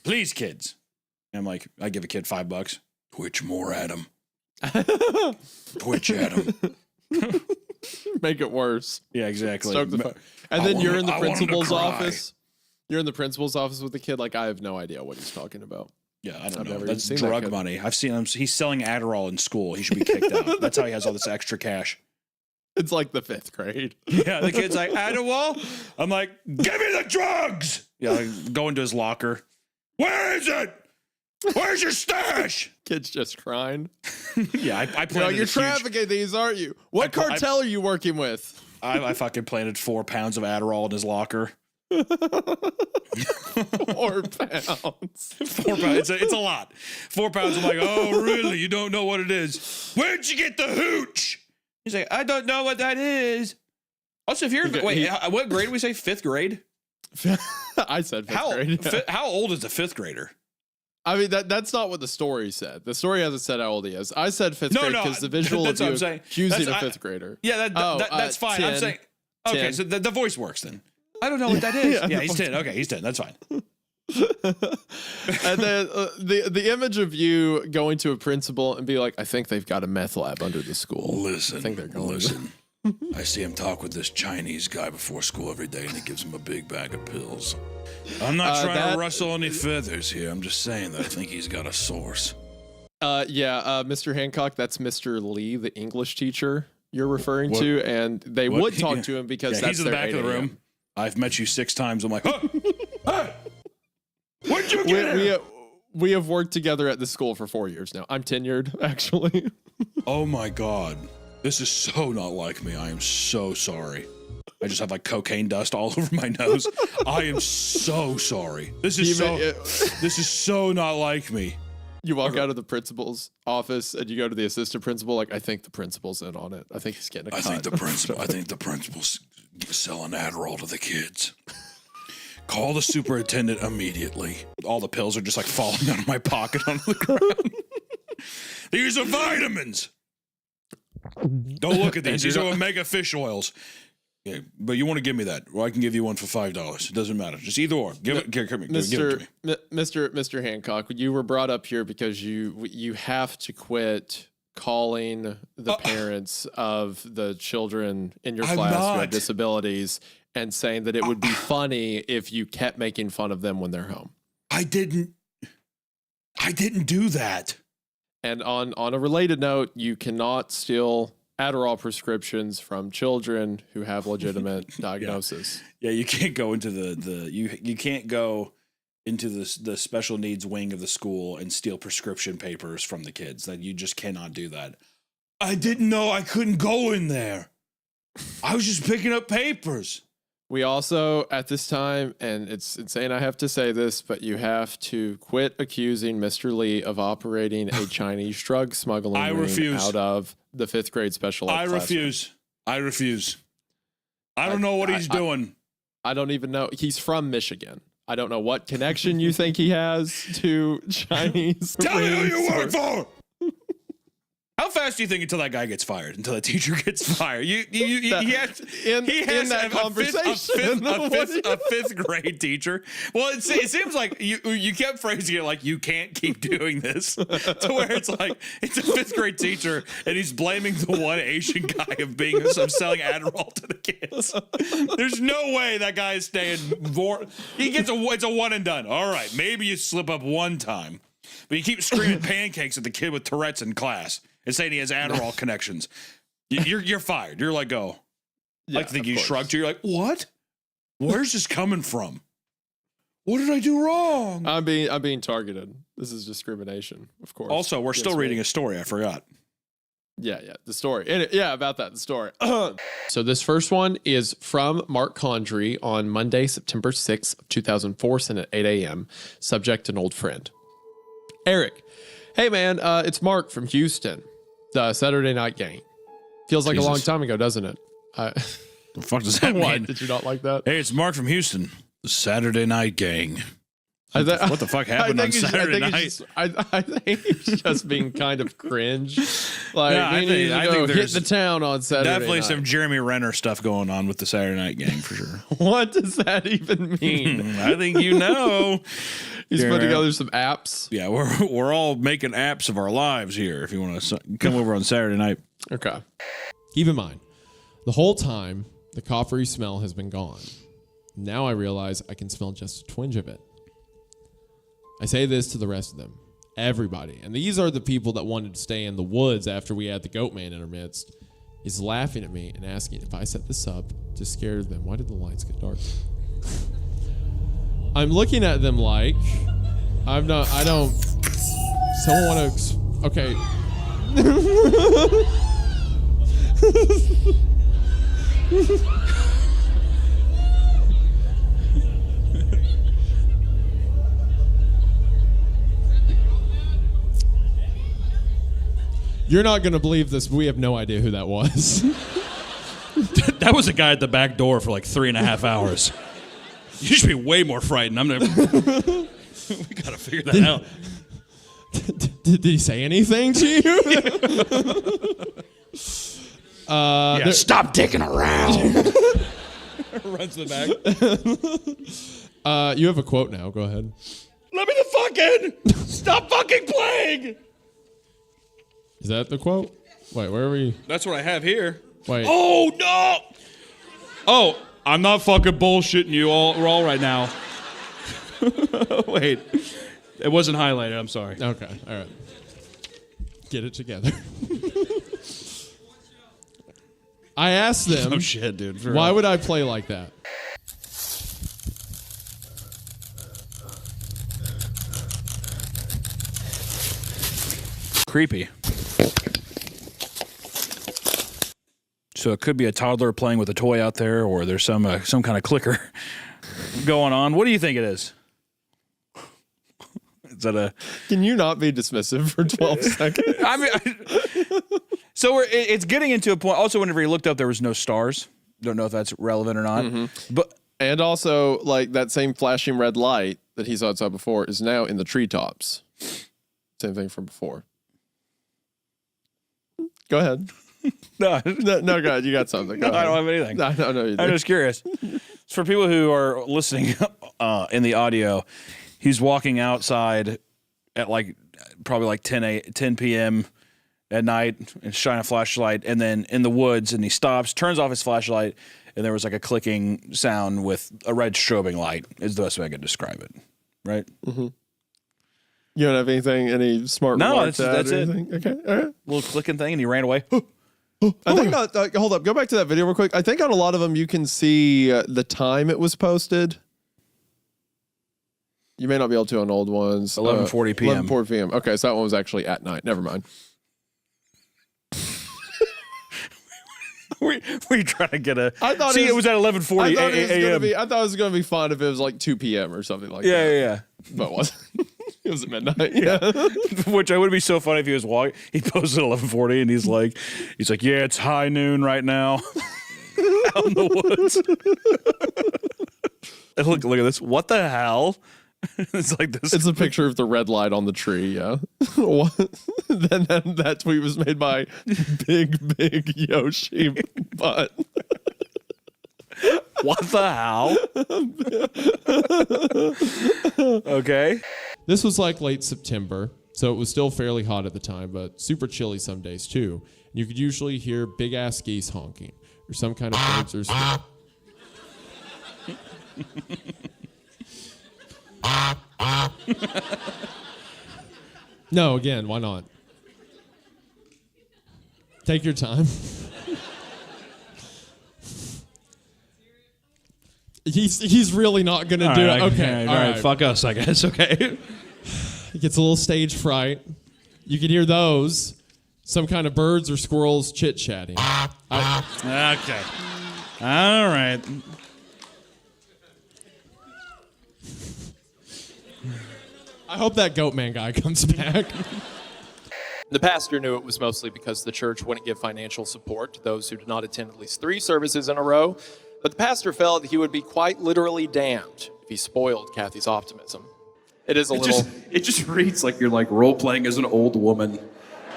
Please, kids. I'm like, I give a kid $5. Twitch more at him. Twitch at him. Make it worse. Yeah, exactly. Stoke the fire. And then you're in the principal's office. You're in the principal's office with the kid. Like, I have no idea what he's talking about. Yeah, I don't know. That's drug money. I've seen him. He's selling Adderall in school. He should be kicked out. That's how he has all this extra cash. It's like the 5th grade. Yeah, the kid's like, Adderall? I'm like, give me the drugs! Yeah, like, go into his locker. Where is it? Where's your stash? Kid's just crying. Yeah, I planted you're trafficking these, aren't you? What cartel are you working with? I fucking planted 4 pounds of Adderall in his locker. 4 pounds. 4 pounds. It's a lot. 4 pounds. I'm like, oh, really? You don't know what it is? Where'd you get the hooch? He's like, I don't know what that is. Also, if you're what grade did we say? 5th grade? I said 5th grade. Yeah. How old is a 5th grader? I mean, that's not what the story said. The story hasn't said how old he is. I said 5th grade because the visual of you accusing a 5th grader. Yeah, that's fine. 10, I'm saying, okay, 10. so the voice works then. I don't know what that is. Yeah, he's 10. Okay, he's 10. That's fine. And then the image of you going to a principal and be like, I think they've got a meth lab under the school. Listen, I think they're going listen. I see him talk with this Chinese guy before school every day, and he gives him a big bag of pills. I'm not trying to rustle any feathers here. I'm just saying that I think he's got a source. Mr. Hancock, that's Mr. Lee, the English teacher you're referring to, and they would talk to him because that's he's in the back of the room. I've met you 6 times. I'm like, hey, what'd you get? We have worked together at the school for 4 years now. I'm tenured, actually. Oh my God. This is so not like me. I am so sorry. I just have like cocaine dust all over my nose. I am so sorry. This is so not like me. You walk out of the principal's office and you go to the assistant principal. Like, I think the principal's in on it. I think he's getting a cut. I think the principal's selling Adderall to the kids. Call the superintendent immediately. All the pills are just like falling out of my pocket onto the ground. These are vitamins. Don't look at these. These are omega fish oils. Yeah, but you want to give me that? Well, I can give you one for $5. It doesn't matter. Just either or. Give it to me. Mr. Hancock, you were brought up here because you have to quit calling the parents of the children in your class who have disabilities and saying that it would be funny if you kept making fun of them when they're home. I didn't do that. And on a related note, you cannot steal Adderall prescriptions from children who have legitimate diagnosis. Yeah, you can't go into you can't go into the special needs wing of the school and steal prescription papers from the kids. That you just cannot do that. I didn't know I couldn't go in there. I was just picking up papers. We also, at this time, and it's insane I have to say this, but you have to quit accusing Mr. Lee of operating a Chinese drug smuggling ring out of the 5th grade special ed classroom. I refuse. I don't know what he's doing. I don't even know. He's from Michigan. I don't know what connection you think he has to Chinese. Tell me who you work for! How How fast do you think until that guy gets fired? Until that teacher gets fired? He has that conversation. A fifth grade teacher. Well, it seems like you kept phrasing it like you can't keep doing this, to where it's like it's a fifth grade teacher and he's blaming the one Asian guy of selling Adderall to the kids. There's no way that guy is staying. It's a one and done. All right, maybe you slip up one time, but you keep screaming pancakes at the kid with Tourette's in class and saying he has Adderall connections. You're fired. You're let go. Yeah, I think you shrugged. You're like, what? Where's this coming from? What did I do wrong? I'm being targeted. This is discrimination, of course. Also, we're still reading a story. I forgot. Yeah, the story. About that, the story. So this first one is from Mark Condry on Monday, September 6th, 2004, sent at 8 a.m. Subject, an old friend. Eric, hey man, it's Mark from Houston. The Saturday Night Gang. Feels like a long time ago, doesn't it? The fuck does that mean? Did you not like that? Hey, it's Mark from Houston. The Saturday Night Gang. What the fuck happened on Saturday night? I think it's just being kind of cringe. Like, I think hit the town on Saturday definitely night. some Jeremy Renner stuff going on with the Saturday Night Gang for sure. What does that even mean? I think you know. He's put together some apps. Yeah, we're all making apps of our lives here. If you want to come over on Saturday night. Okay. Keep in mind, the whole time the coppery smell has been gone. Now I realize I can smell just a twinge of it. I say this to the rest of them, everybody, and these are the people that wanted to stay in the woods after we had the goat man in our midst, is laughing at me and asking if I set this up to scare them. Why did the lights get dark? I'm looking at them like, I don't, someone want to, okay. You're not going to believe this, but we have no idea who that was. That was a guy at the back door for like 3.5 hours. You should be way more frightened. We gotta figure that out. Did he say anything to you? Stop dicking around. Runs to the back. You have a quote now. Go ahead. Let me the fuck in. Stop fucking playing. Is that the quote? Wait, where are we? That's what I have here. Wait. Oh no. Oh, I'm not fucking bullshitting you all right now. Wait. It wasn't highlighted. I'm sorry. Okay. All right. Get it together. I asked them. Oh shit, dude. Why would I play like that? Creepy. So it could be a toddler playing with a toy out there, or there's some kind of clicker going on. What do you think it is? Is that a? Can you not be dismissive for 12 seconds? I mean, so it's getting into a point. Also, whenever you looked up, there was no stars. Don't know if that's relevant or not. Mm-hmm. But and also, like that same flashing red light that he saw outside before is now in the treetops. Same thing from before. Go ahead. No, go ahead. You got something. Go I don't ahead. have anything. No, I'm just curious. For people who are listening in the audio, he's walking outside at probably 10 p.m. at night and shine a flashlight, and then in the woods, and he stops, turns off his flashlight, and there was like a clicking sound with a red strobing light is the best way I could describe it. Right? Mm-hmm. You don't have anything, any smart remarks? No, that's it. Okay, all right. Little clicking thing, and he ran away. I think, hold up, go back to that video real quick. I think on a lot of them you can see the time it was posted. You may not be able to on old ones. 11:40 p.m. 11:40 p.m. Okay, so that one was actually at night. Never mind. we trying to get a. I thought it was at 11:40 a.m. I thought it was going to be fun if it was like 2 p.m. or something like that. Yeah. But it wasn't. It was at midnight. Yeah. Which would be so funny if he was walking. He posted 11:40 and he's like, yeah, it's high noon right now, out in the woods. And look at this. What the hell? It's like this. It's a picture of the red light on the tree. Yeah. then that tweet was made by Big Yoshi Butt. What the hell? Okay. This was like late September, so it was still fairly hot at the time, but super chilly some days too. You could usually hear big ass geese honking or some kind of birds or squirrel. No, again, why not? Take your time. He's really not gonna do it. Okay, all right. Fuck us, I guess. Okay. He gets a little stage fright. You can hear those. Some kind of birds or squirrels chit-chatting. Okay. All right. I hope that goat man guy comes back. The pastor knew it was mostly because the church wouldn't give financial support to those who did not attend at least 3 services in a row, but the pastor felt he would be quite literally damned if he spoiled Kathy's optimism. It is a little... It just reads like you're like role-playing as an old woman.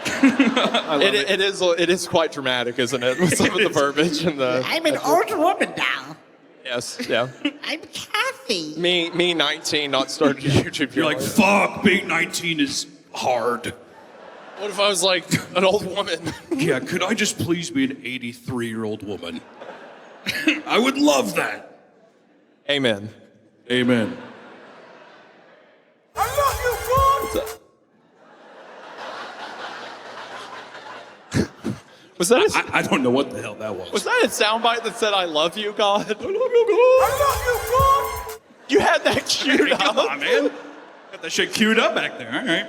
It is quite dramatic, isn't it? With some of the verbiage and the... I'm an old woman now. Yes, yeah. I'm Kathy. Me 19, not started a YouTube. You're like, fuck, being 19 is hard. What if I was like an old woman? Yeah, could I just please be an 83-year-old woman? I would love that. Amen. Amen. I love you, God. Was that I don't know what the hell that was. Was that a soundbite that said, I love you, God? I love you, God. I love you, God. You had that queued up. Come on, man. Got that shit queued up back there. All right.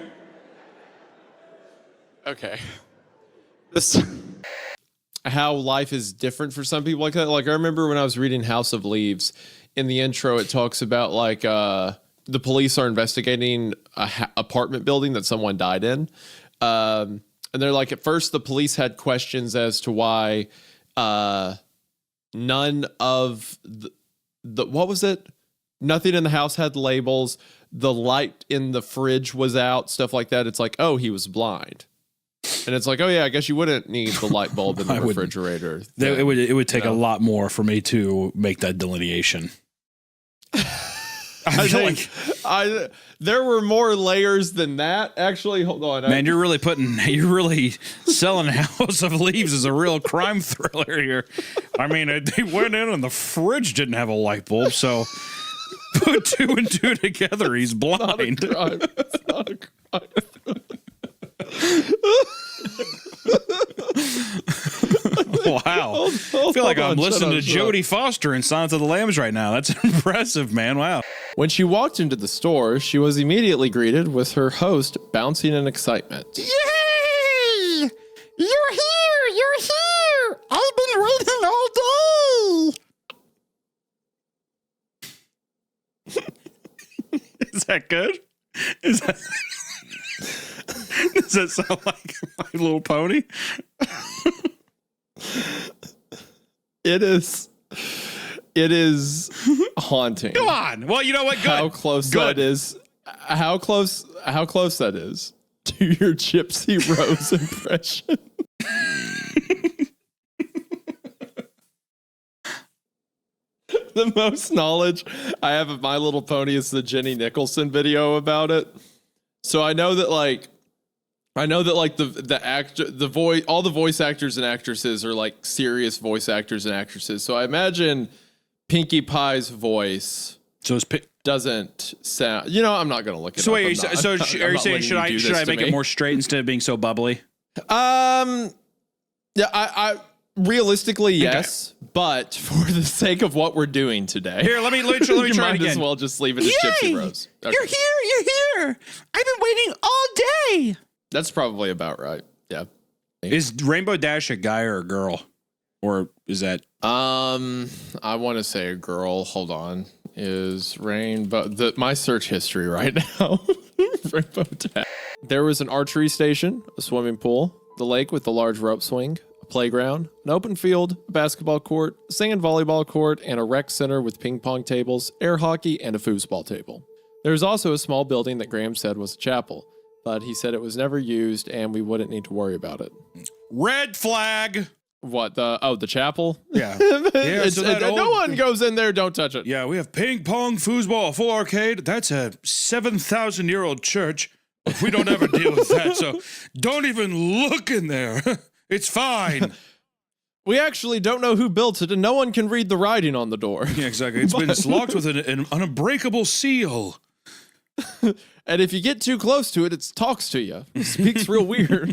Okay. How life is different for some people like that. Like I remember when I was reading House of Leaves, in the intro it talks about like the police are investigating a apartment building that someone died in. And they're like, at first the police had questions as to why none of the what was it? Nothing in the house had labels. The light in the fridge was out, stuff like that. It's like, oh, he was blind. And it's like, oh yeah, I guess you wouldn't need the light bulb in the refrigerator. It would take a lot more for me to make that delineation. There were more layers than that. Actually, hold on. Man, you're really selling House of Leaves as a real crime thriller here. I mean, they went in and the fridge didn't have a light bulb, so put 2 and 2 together. He's blind. It's not a crime. Wow. I feel like I'm listening to Jodie Foster in Silence of the Lambs right now. That's impressive, man. Wow. When she walked into the store, she was immediately greeted with her host bouncing in excitement. Yay! You're here! You're here! I've been waiting all day! Is that good? Does that sound like My Little Pony? It is haunting. Come on. Well, you know what? Good. How close that is. How close that is to your Gypsy Rose impression. The most knowledge I have of My Little Pony is the Jenny Nicholson video about it. So I know that the actor, the voice, all the voice actors and actresses are like serious voice actors and actresses. So I imagine Pinkie Pie's voice doesn't sound. You know, I'm not gonna look it up. So wait, are you saying should I make it more straight instead of being so bubbly? Yeah, I realistically yes, but for the sake of what we're doing today, here let me try it again. Might as well just leave it as Gypsy Rose. Okay. You're here! I've been waiting all day! That's probably about right. Yeah. Is Rainbow Dash a guy or a girl? Or is that I want to say a girl. Hold on. Is Rainbow my search history right now? Rainbow Dash. There was an archery station, a swimming pool, the lake with the large rope swing, a playground, an open field, a basketball court, a sand volleyball court, and a rec center with ping pong tables, air hockey, and a foosball table. There was also a small building that Graham said was a chapel, but he said it was never used and we wouldn't need to worry about it. Red flag. What, the chapel? Yeah. No one goes in there, don't touch it. Yeah, we have ping pong, foosball, a full arcade. That's a 7,000-year-old church. We don't ever deal with that, so don't even look in there. It's fine. We actually don't know who built it, and no one can read the writing on the door. Yeah, exactly. It's been locked with an unbreakable seal. And if you get too close to it, it talks to you. It speaks real weird.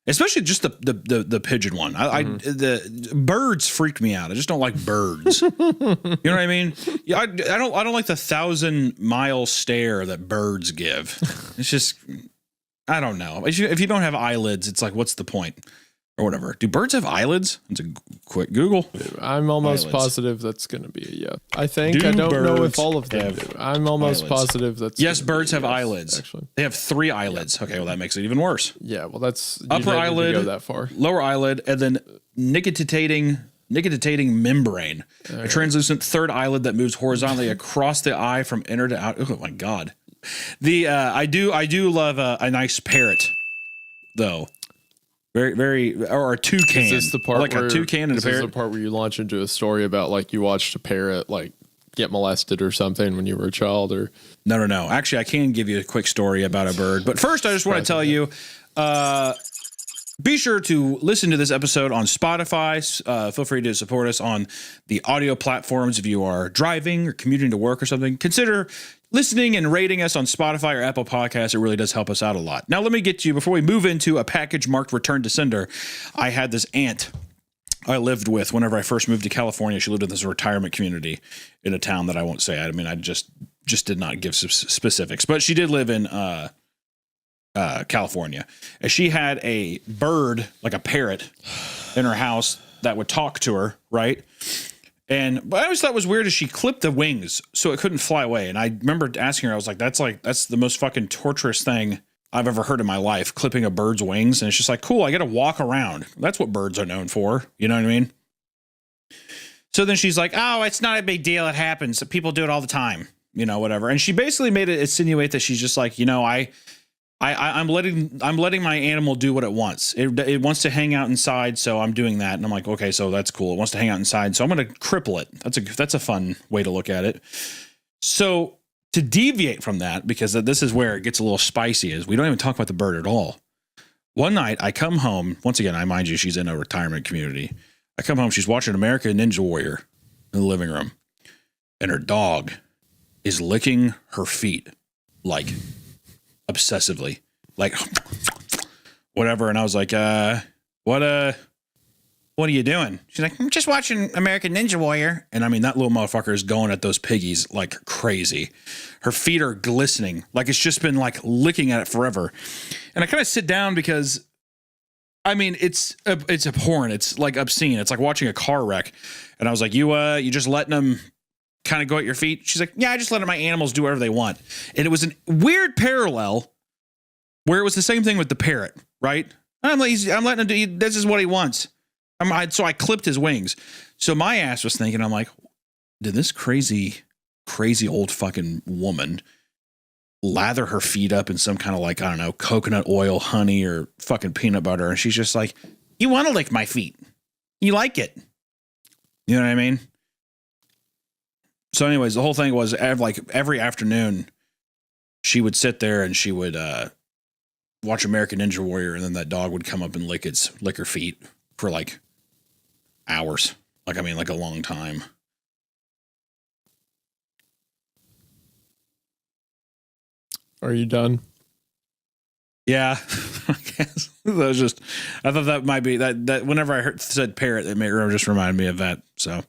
Especially just the pigeon one. The birds freak me out. I just don't like birds. You know what I mean? Yeah, I don't like the 1,000-mile stare that birds give. It's just, I don't know. If you don't have eyelids, it's like, what's the point? Or whatever. Do birds have eyelids? It's a quick Google. I'm almost positive that's going to be a yes. I think. I don't know if all of them do. I'm almost positive that's. Yes, birds have eyelids. Actually, they have 3 eyelids. Okay, well that makes it even worse. Yeah, well that's upper eyelid, go that far. Lower eyelid, and then nictitating membrane, a translucent third eyelid that moves horizontally across the eye from inner to out. Oh my god. I do love a nice parrot, though. Very, or a toucan. Is this the part like a toucan and a parrot? Is this the part where you launch into a story about like you watched a parrot like get molested or something when you were a child? Or No. Actually, I can give you a quick story about a bird, but first I just want to tell you, be sure to listen to this episode on Spotify. Feel free to support us on the audio platforms if you are driving or commuting to work or something. Consider listening and rating us on Spotify or Apple Podcasts. It really does help us out a lot. Now, let me get to you, before we move into a package marked Return to Sender, I had this aunt I lived with whenever I first moved to California. She lived in this retirement community in a town that I won't say. I mean, I just did not give specifics. But she did live in California. And she had a bird, like a parrot, in her house that would talk to her, right? But I always thought it was weird is she clipped the wings so it couldn't fly away. And I remember asking her, I was like, that's the most fucking torturous thing I've ever heard in my life, clipping a bird's wings. And it's just like, cool, I got to walk around. That's what birds are known for. You know what I mean? So then she's like, oh, it's not a big deal. It happens. People do it all the time, you know, whatever. And she basically made it insinuate that she's just like, you know, I'm letting my animal do what it wants. It wants to hang out inside, so I'm doing that. And I'm like, okay, so that's cool. It wants to hang out inside, so I'm going to cripple it. That's a fun way to look at it. So to deviate from that, because this is where it gets a little spicy, is we don't even talk about the bird at all. One night I come home. Once again, I mind you, she's in a retirement community. I come home. She's watching American Ninja Warrior in the living room, and her dog is licking her feet like obsessively, like whatever. And I was like, what are you doing? She's like, I'm just watching American Ninja Warrior. And I mean, that little motherfucker is going at those piggies like crazy. Her feet are glistening, like it's just been like licking at it forever. And I kind of sit down because, I mean, it's abhorrent. It's like obscene. It's like watching a car wreck. And I was like, you just letting them kind of go at your feet? She's like, yeah, I just let my animals do whatever they want. And it was a weird parallel where it was the same thing with the parrot, right? I'm letting him do, this is what he wants. So I clipped his wings. So my ass was thinking, I'm like, did this crazy old fucking woman lather her feet up in some kind of like, I don't know, coconut oil, honey, or fucking peanut butter? And she's just like, you want to lick my feet. You like it. You know what I mean? So anyways, the whole thing was like every afternoon she would sit there and she would watch American Ninja Warrior, and then that dog would come up and lick her feet for like hours. Like, I mean, like a long time. Are you done? Yeah, I guess. That was just, I thought that might be that whenever I said parrot, it just reminded me of that. So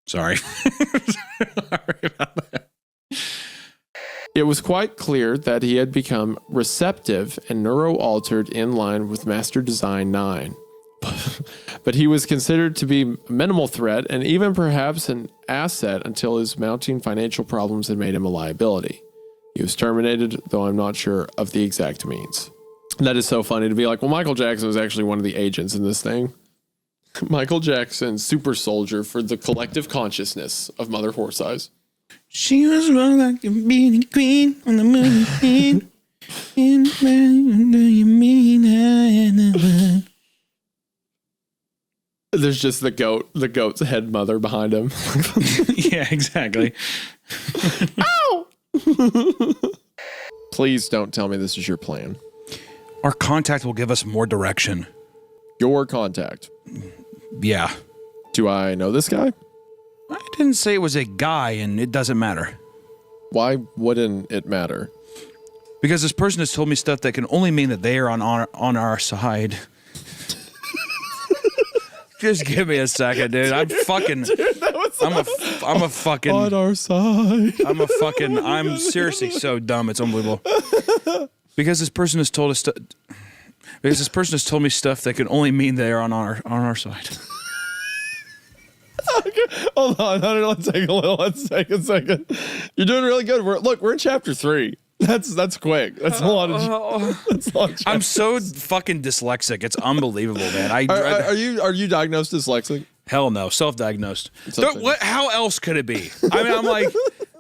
sorry. Sorry about that. It was quite clear that he had become receptive and neuro-altered in line with Master Design 9. But he was considered to be a minimal threat and even perhaps an asset until his mounting financial problems had made him a liability. He was terminated, though I'm not sure of the exact means. That is so funny to be like, well, Michael Jackson was actually one of the agents in this thing. Michael Jackson, super soldier for the collective consciousness of Mother Horse Eyes. She was wrong like a beauty queen on the moon. Do you mean I There's just the goat's head mother behind him. Yeah, exactly. Ow! Please don't tell me this is your plan. Our contact will give us more direction. Your contact? Yeah. Do I know this guy? I didn't say it was a guy, and it doesn't matter. Why wouldn't it matter? Because this person has told me stuff that can only mean that they are on our side. Just give me a second, dude. I'm fucking. Dude, I'm a fucking. On our side. I'm seriously so dumb. It's unbelievable. Because this person has told us. Because this person has told me stuff that can only mean they are on our side. Okay. Hold on, Hunter. Let's take a little. Let's take a second. You're doing really good. We're in chapter 3. That's quick. That's a lot of. I'm so fucking dyslexic. It's unbelievable, man. Are you diagnosed dyslexic? Hell no, self-diagnosed. How else could it be? I mean, I'm like,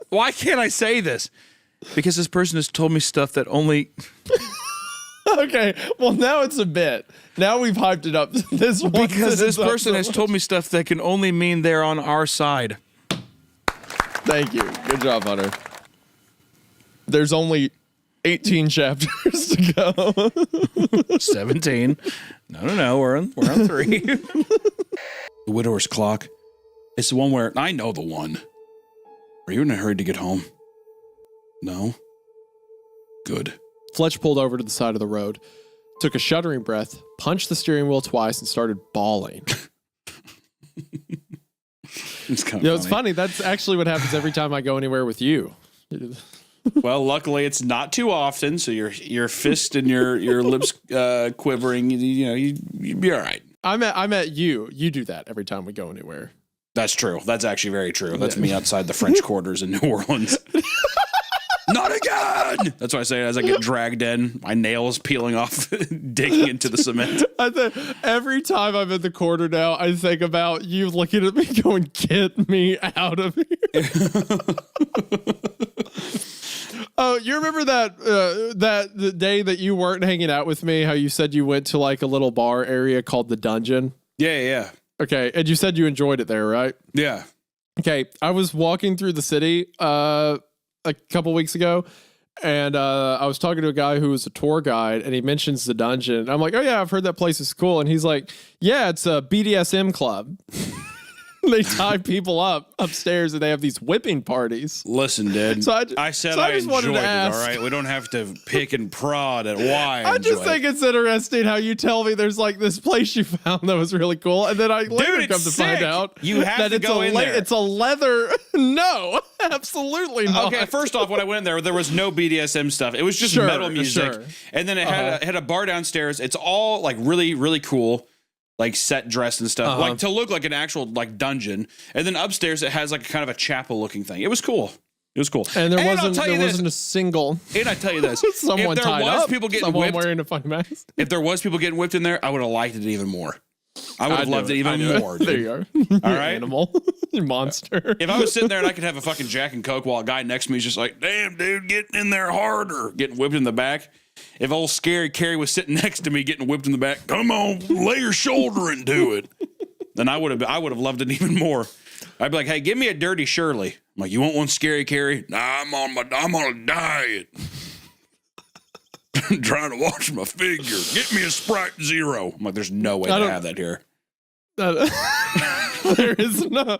why can't I say this? Because this person has told me stuff that only. Okay, well now it's a bit. Now we've hyped it up. Because this person has told me stuff that can only mean they're on our side. Thank you. Good job, Hunter. There's only 18 chapters to go. 17. No. We're on 3. The Widower's Clock. It's the one where I know the one. Are you in a hurry to get home? No. Good. Fletch pulled over to the side of the road, took a shuddering breath, punched the steering wheel twice, and started bawling. It's kind of It's funny. That's actually what happens every time I go anywhere with you. Well, luckily it's not too often, so your fist and your lips quivering. You'd be all right. I met you. You do that every time we go anywhere. That's true. That's actually very true. That's me outside the French Quarters in New Orleans. Not again! That's what I say as I get dragged in. My nails peeling off, digging into the cement. Every time I'm in the quarter now, I think about you looking at me going, get me out of here. Oh, you remember the day that you weren't hanging out with me, how you said you went to like a little bar area called the Dungeon? Yeah. Okay, and you said you enjoyed it there, right? Yeah. Okay, I was walking through the city a couple weeks ago, and I was talking to a guy who was a tour guide, and he mentions the Dungeon. And I'm like, oh yeah, I've heard that place is cool. And he's like, yeah, it's a BDSM club. They tie people up upstairs and they have these whipping parties. Listen, dude. So I just wanted to ask. All right, we don't have to pick and prod at why. I just think it's interesting how you tell me there's like this place you found that was really cool, and then I later come to find out you have that to go in there. It's a leather. No, absolutely not. Okay, first off, when I went in there was no BDSM stuff. It was just metal music, and then it had a bar downstairs. It's all like really, really cool. Like set dress and stuff, like to look like an actual like dungeon. And then upstairs it has like kind of a chapel looking thing. It was cool. And there wasn't a single. And I tell you this, someone if there tied was up, people getting someone whipped, wearing a funny mask. If there was people getting whipped in there, I would have liked it even more. I would have loved it even more. Dude. There you are. All right, animal, monster. If I was sitting there and I could have a fucking Jack and Coke while a guy next to me is just like, damn, dude, getting in there harder, getting whipped in the back. If old Scary Carrie was sitting next to me getting whipped in the back, come on, lay your shoulder into it. Then I would have loved it even more. I'd be like, hey, give me a Dirty Shirley. I'm like, you want one, Scary Carrie? Nah, I'm on a diet. I'm trying to watch my figure. Get me a Sprite Zero. I'm like, there's no way to have that here. There is no.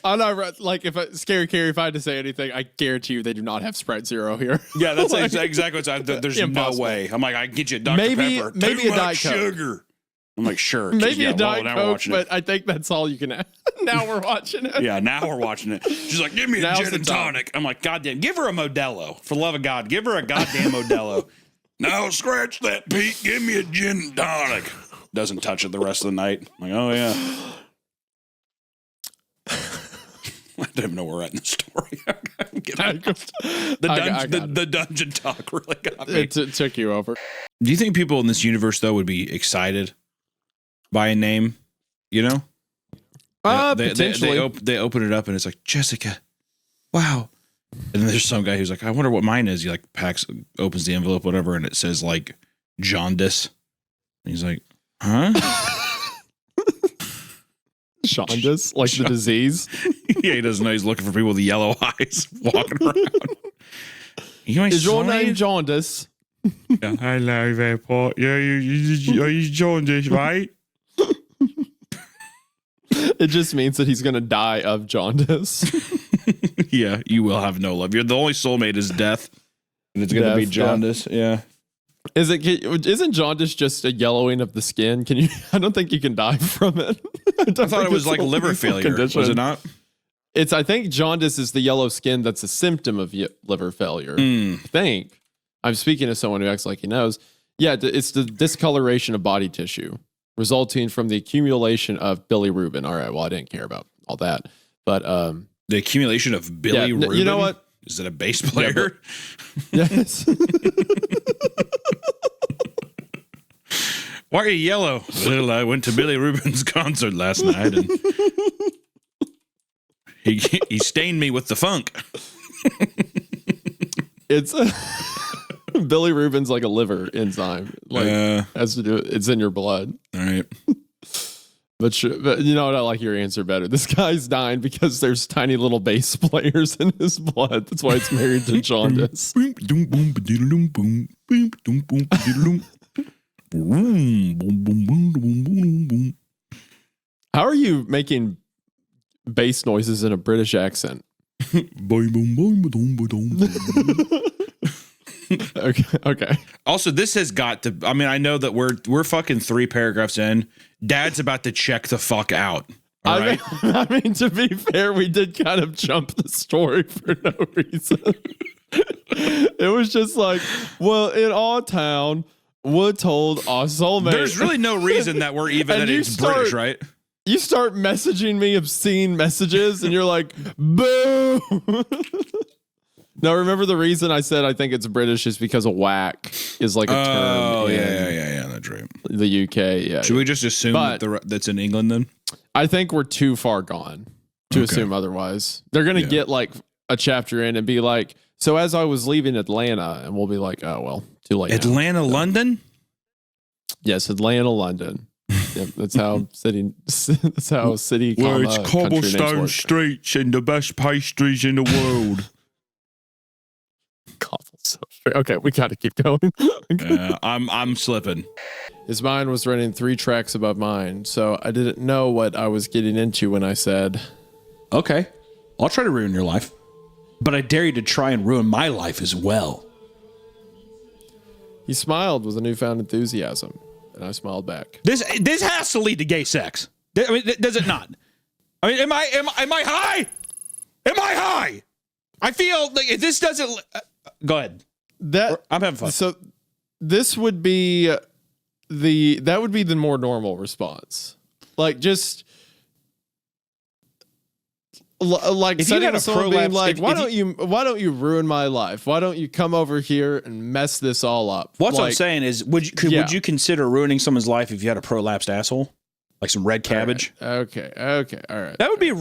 I'm not like Scary Carrie. If I had to say anything, I guarantee you they do not have Sprite Zero here. Yeah, that's exactly what I'm. There's impossible. No way. I'm like, I can get you a Dr. Pepper. Maybe a Diet sugar. Coke. I'm like, sure. Maybe a Diet Coke, but I think that's all you can have. Now we're watching it. Yeah, now we're watching it. She's like, give me a gin and tonic. I'm like, goddamn, give her a Modelo. For the love of God, give her a goddamn Modelo. No, scratch that, Pete. Give me a gin and tonic. Doesn't touch it the rest of the night. I'm like, oh yeah. I don't even know where we're at in the story. The dungeon talk really got me. It took you over. Do you think people in this universe, though, would be excited by a name? You know? Potentially. They open it up and it's like, Jessica, wow. And then there's some guy who's like, I wonder what mine is. He like opens the envelope, whatever, and it says like jaundice. And he's like, huh? Jaundice, like the disease. Yeah, he doesn't know he's looking for people with yellow eyes walking around. Is your name Jaundice? Yeah, hello there, Paul. Yeah, are you jaundice, right? It just means that he's going to die of jaundice. Yeah, you will have no love. You're the only soulmate is death, and it's going to be jaundice. Yeah. Isn't jaundice just a yellowing of the skin? Can you? I don't think you can die from it. I thought it was like liver failure. Condition. Was it not? I think jaundice is the yellow skin that's a symptom of liver failure. I think. I'm speaking to someone who acts like he knows. Yeah, it's the discoloration of body tissue resulting from the accumulation of bilirubin. All right, well, I didn't care about all that. But the accumulation of bilirubin? You know what? Is it a bass player? Yeah, yes. Why are you yellow? Well, I went to Billy Rubin's concert last night and he stained me with the funk. It's Billy Rubin's like a liver enzyme. Like has to do it's in your blood. All right. But you know what? I like your answer better. This guy's dying because there's tiny little bass players in his blood. That's why it's married to jaundice. How are you making bass noises in a British accent? Okay. Also, this has got to. I mean, I know that we're fucking 3 paragraphs in. Dad's about to check the fuck out. All right? I mean, to be fair, we did kind of jump the story for no reason. It was just like, well, in our town, we're told our soulmate. There's really no reason that we're even that it's British, right? You start messaging me obscene messages, and you're like, boo. Now, remember the reason I said I think it's British is because of whack is like a term. Oh, yeah, that's right. The UK, yeah. Should we just assume that's in England then? I think we're too far gone to assume otherwise. They're going to get like a chapter in and be like, so as I was leaving Atlanta, and we'll be like, oh, well, too late. Atlanta, London? Yes, Atlanta, London. Yep, that's how city. That's how city. Well, it's cobblestone streets and the best pastries in the world. Cobblestone street. Okay, we got to keep going. I'm slipping. His mind was running 3 tracks above mine, so I didn't know what I was getting into when I said, "Okay, I'll try to ruin your life, but I dare you to try and ruin my life as well." He smiled with a newfound enthusiasm. And I smiled back. This has to lead to gay sex. I mean, does it not? I mean, am I high? Am I high? I feel like if this doesn't. Go ahead. I'm having fun. So this would be that would be the more normal response. Like just like if you had a being like, why don't you ruin my life? Why don't you come over here and mess this all up? What I'm saying is, would you consider ruining someone's life if you had a prolapsed asshole, like some red cabbage? Okay, all right. That would be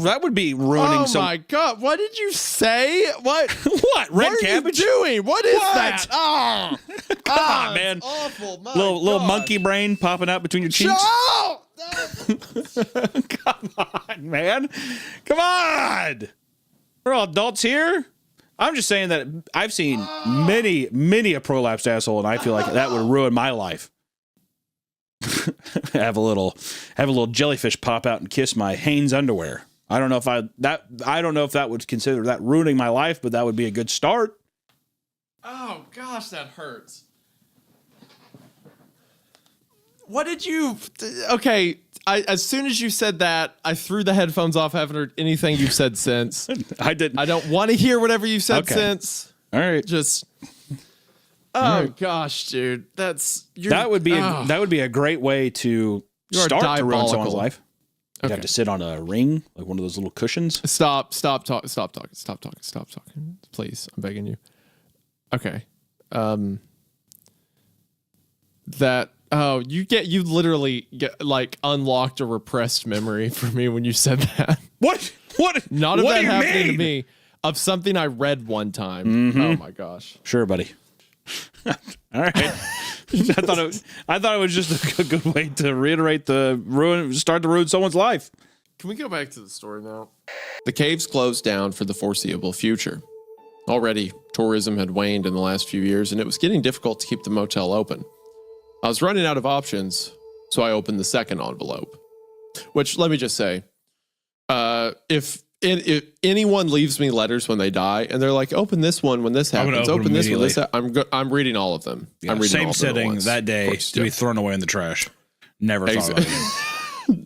ruining. Oh my god! What did you say? What? What red cabbage? What are you doing? What is that? Oh, come on, man! Awful. Little monkey brain popping out between your cheeks. Come on, man. Come on. We're all adults here. I'm just saying that I've seen many a prolapsed asshole, and I feel like that would ruin my life. have a little jellyfish pop out and kiss my Hanes underwear. I don't know if that would consider that ruining my life, but that would be a good start. Oh gosh, that hurts. What did you? Okay, as soon as you said that, I threw the headphones off. I haven't heard anything you've said since. I didn't. I don't want to hear whatever you've said since. All right, just. Oh gosh, dude, that would be a great way to start to ruin someone's life. You have to sit on a ring, like one of those little cushions. Stop talking, please. I'm begging you. Okay. You literally like unlocked a repressed memory for me when you said that. What? None of that happening to me. of something I read one time. Oh my gosh. Sure, buddy. All right. I thought it was just a good way to reiterate start to ruin someone's life. Can we go back to the story now? The caves closed down for the foreseeable future. Already, tourism had waned in the last few years, and it was getting difficult to keep the motel open. I was running out of options, so I opened the second envelope. Which, let me just say, if anyone leaves me letters when they die, and they're like, open this one when this happens, open this one, I'm reading all of them. Yeah, I'm reading same all of them setting once. that day to be thrown away in the trash. Never thought about it.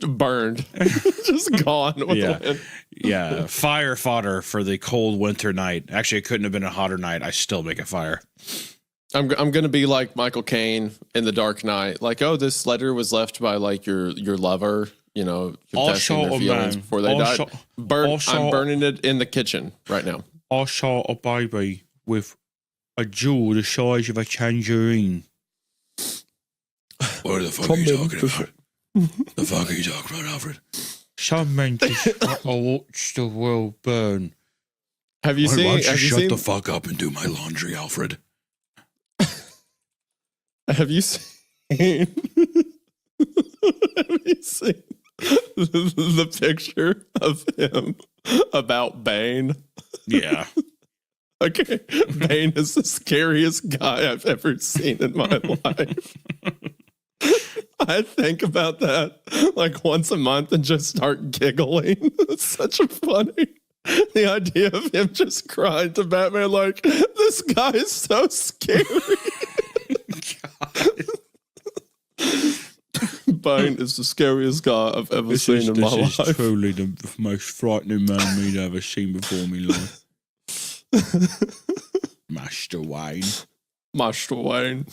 Burned. Just gone with the wind. Yeah. Fire fodder for the cold winter night. Actually, it couldn't have been a hotter night. I still make a fire. I'm going to be like Michael Caine in The Dark Knight. Like, oh, this letter was left by like your lover, you know, confessing their feelings before they died. I'm burning it in the kitchen right now. I saw a baby with a jewel the size of a tangerine. What the fuck are you talking about? The fuck are you talking about, Alfred? Some men just watch the world burn. Have you seen? Why don't you have you shut seen, the fuck up and do my laundry, Alfred? Have you seen? Have you seen the picture of him about Bane? Yeah. Okay, Bane is the scariest guy I've ever seen in my life. I think about that like once a month and just start giggling. It's such a funny. The idea of him just crying to Batman like, this guy is so scary. Bane is the scariest guy I've ever seen in my life. This is truly the most frightening man we'd ever seen before in my life. Master Wayne. Master Wayne.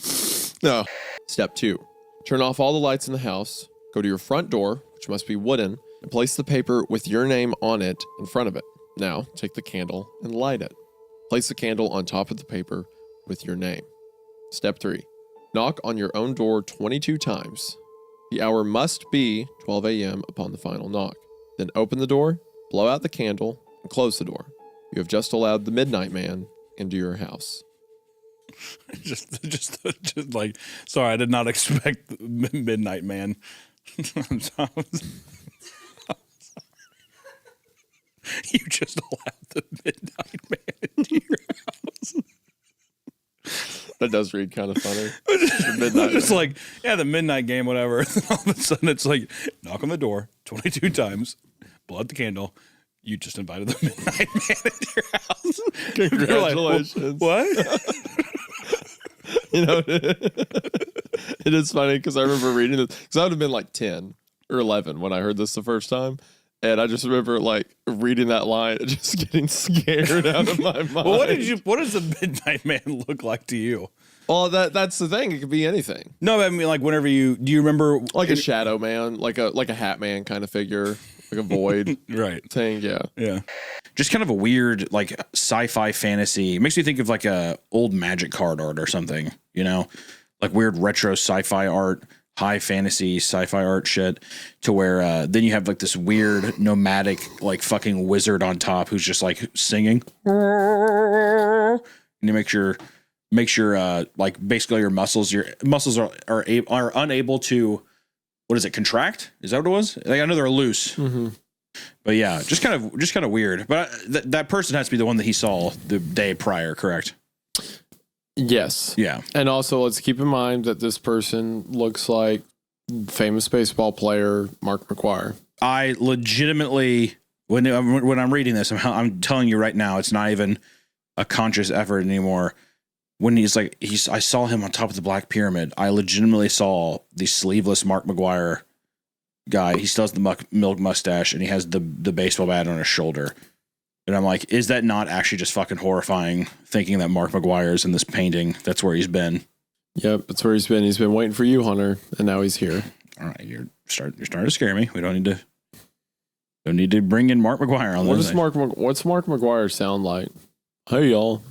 No. Step 2. Turn off all the lights in the house, go to your front door, which must be wooden, and place the paper with your name on it in front of it. Now, take the candle and light it. Place the candle on top of the paper with your name. Step 3. Knock on your own door 22 times. The hour must be 12 a.m. upon the final knock. Then open the door, blow out the candle, and close the door. You have just allowed the Midnight Man into your house. just like, sorry, I did not expect Midnight Man. I'm sorry. You just allowed the Midnight Man into your house. That does read kind of funny. Just like, yeah, the Midnight Game, whatever. And all of a sudden, it's like, knock on the door 22 times, blow out the candle. You just invited the Midnight Man into your house. Congratulations. Like, what? You know, it is funny because I remember reading this because I would have been like 10 or 11 when I heard this the first time. And I just remember like reading that line and just getting scared out of my mind. Well, what does the Midnight Man look like to you? Well, that's the thing. It could be anything. No, I mean, like whenever do you remember like a shadow man, like a hat man kind of figure, like a void right thing. Yeah. Yeah. Just kind of a weird, like sci-fi fantasy. It makes me think of like a old Magic card art or something, you know, like weird retro sci-fi art, high fantasy sci-fi art shit to where then you have like this weird nomadic, like fucking wizard on top who's just like singing. And you make sure like basically your muscles are unable to, what is it, contract? Is that what it was? Like, I know they're loose. Mm-hmm. But yeah, just kind of weird. But that person has to be the one that he saw the day prior, correct? Yes. Yeah. And also, let's keep in mind that this person looks like famous baseball player Mark McGwire. I legitimately, when I'm reading this, I'm telling you right now, it's not even a conscious effort anymore. When I saw him on top of the Black Pyramid. I legitimately saw the sleeveless Mark McGwire guy. He still has the milk mustache and he has the baseball bat on his shoulder. And I'm like, is that not actually just fucking horrifying thinking that Mark McGwire's in this painting? That's where he's been. Yep, that's where he's been. He's been waiting for you, Hunter, and now he's here. All right, you're starting to scare me. We don't need to bring in Mark McGwire on this. What's Mark McGwire sound like? Hey y'all.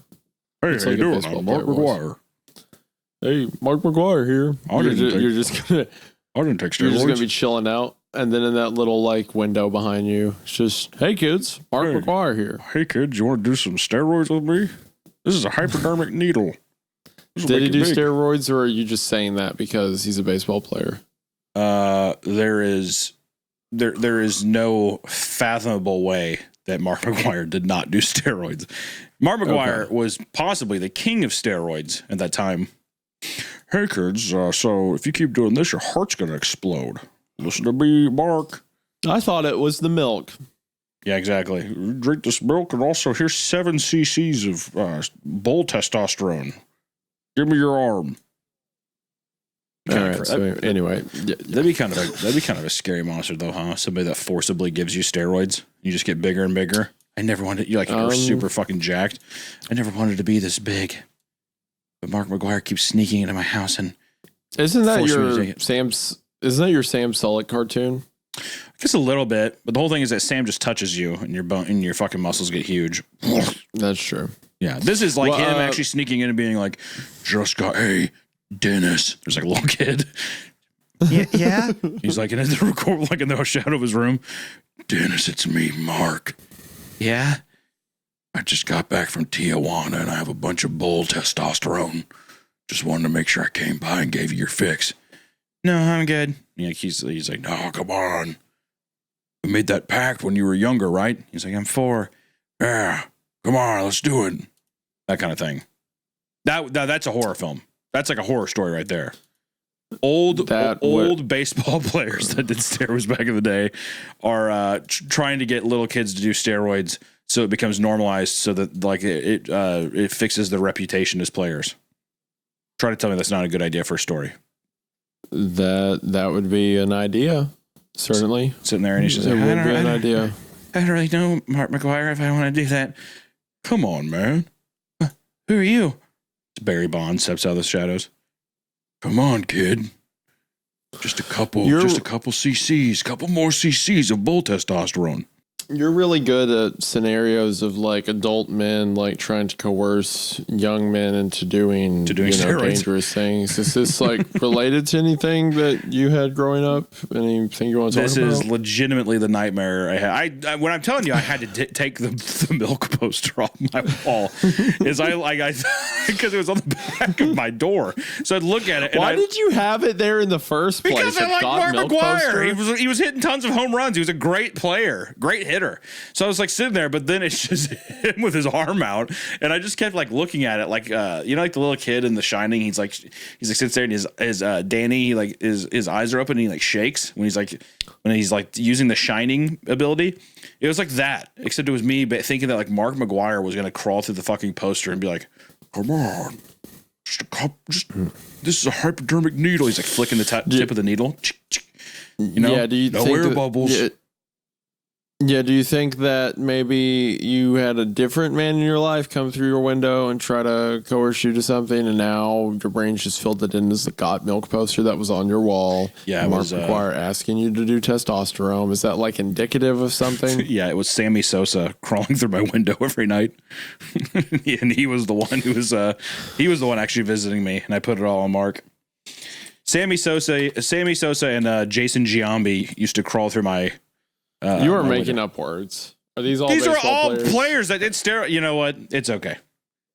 Hey, it's how like you a doing? baseball I'm Mark player voice. McGwire. Hey, Mark McGwire here. You're just gonna I didn't take You're steroids. just gonna be chilling out, and then in that little like window behind you, it's just, hey kids, Mark McGuire here. Hey kids, you want to do some steroids with me? This is a hypodermic needle. Did he do steroids, or are you just saying that because he's a baseball player? There is no fathomable way that Mark McGuire did not do steroids. Mark McGuire was possibly the king of steroids at that time. Hey kids, so if you keep doing this, your heart's gonna explode. Listen to me, Mark. I thought it was the milk. Yeah, exactly. Drink this milk, and also here's 7 cc's of bull testosterone. Give me your arm. All right. So anyway, that'd be kind of a scary monster, though, huh? Somebody that forcibly gives you steroids, you just get bigger and bigger. I never wanted you you're super fucking jacked. I never wanted to be this big, but Mark McGuire keeps sneaking into my house and isn't that your Sam Sulek cartoon? Just a little bit, but the whole thing is that Sam just touches you and your fucking muscles get huge. That's true. Yeah, this is like him actually sneaking in and being like, "Just got Dennis." There's like a little kid. Yeah. He's like in the shadow of his room. Dennis, it's me, Mark. Yeah. I just got back from Tijuana and I have a bunch of bull testosterone. Just wanted to make sure I came by and gave you your fix. No, I'm good. Yeah, he's like, no, come on. We made that pact when you were younger, right? He's like, I'm 4. Yeah, come on, let's do it. That kind of thing. That's a horror film. That's like a horror story right there. Old baseball players that did steroids back in the day are trying to get little kids to do steroids so it becomes normalized, so that like it fixes their reputation as players. Try to tell me that's not a good idea for a story. That would be an idea, certainly. Sitting there and he's just like, it would be an idea. I don't really know, Mark McGuire, if I want to do that. Come on, man. Who are you? Barry Bonds steps out of the shadows. Come on, kid. Just a couple cc's, couple more cc's of bull testosterone. You're really good at scenarios of like adult men like trying to coerce young men into doing dangerous things. Is this like related to anything that you had growing up? Anything you want to talk about? This is legitimately the nightmare I had. I when I'm telling you, I had to take the milk poster off my wall. Because it was on the back of my door. So I'd look at it. And Why did you have it there in the first place? Because I like Mark McGuire. He was hitting tons of home runs. He was a great player, great hitter. So I was like sitting there, but then it's just him with his arm out, and I just kept like looking at it, like like the little kid in The Shining. He's like sits there and his Danny, he, like his eyes are open and he like shakes when he's like using the shining ability. It was like that, except it was me thinking that like Mark McGuire was gonna crawl through the fucking poster and be like, "Come on, this is a hypodermic needle." He's like flicking the tip of the needle. Yeah, do you no think air bubbles? Yeah, do you think that maybe you had a different man in your life come through your window and try to coerce you to something, and now your brain's just filled it in as the got milk poster that was on your wall? Yeah, Mark McGuire asking you to do testosterone. Is that like indicative of something? Yeah, it was Sammy Sosa crawling through my window every night, and he was the one who was actually visiting me, and I put it all on Mark. Sammy Sosa, and Jason Giambi used to crawl through my. You are making up words. Are these all? These are all players that did steroids. You know what? It's okay.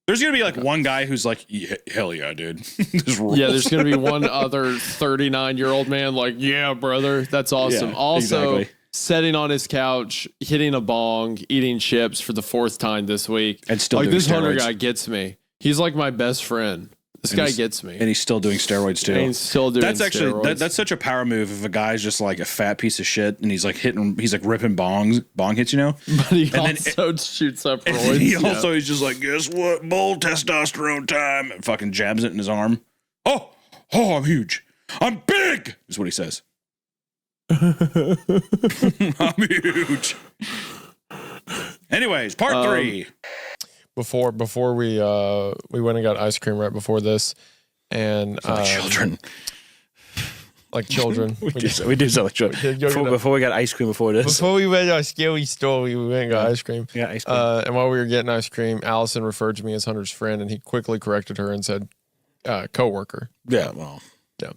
There's gonna be like one guy who's like, yeah, hell yeah, dude. Yeah, there's gonna be one other 39-year-old man like, yeah, brother, that's awesome. Yeah, also, exactly. Sitting on his couch, hitting a bong, eating chips for the 4th time this week, and still like doing this Hunter steroids. guy gets me. He's like my best friend. This guy gets me, and he's still doing steroids too. And he's still doing. That's actually steroids. that's such a power move. If a guy's just like a fat piece of shit, and he's like ripping bong hits, But he also shoots up roids. He's just like, guess what? Bull testosterone time. And fucking jabs it in his arm. Oh, I'm huge. I'm big. Is what he says. I'm huge. Anyways, part 3. Before we went and got ice cream right before this, and children. Like children. we do sound like children. Before we got ice cream before this. Before we went our scary story, we went and got ice cream. Yeah, ice cream. And while we were getting ice cream, Allison referred to me as Hunter's friend, and he quickly corrected her and said, coworker. Yeah, well. Yeah.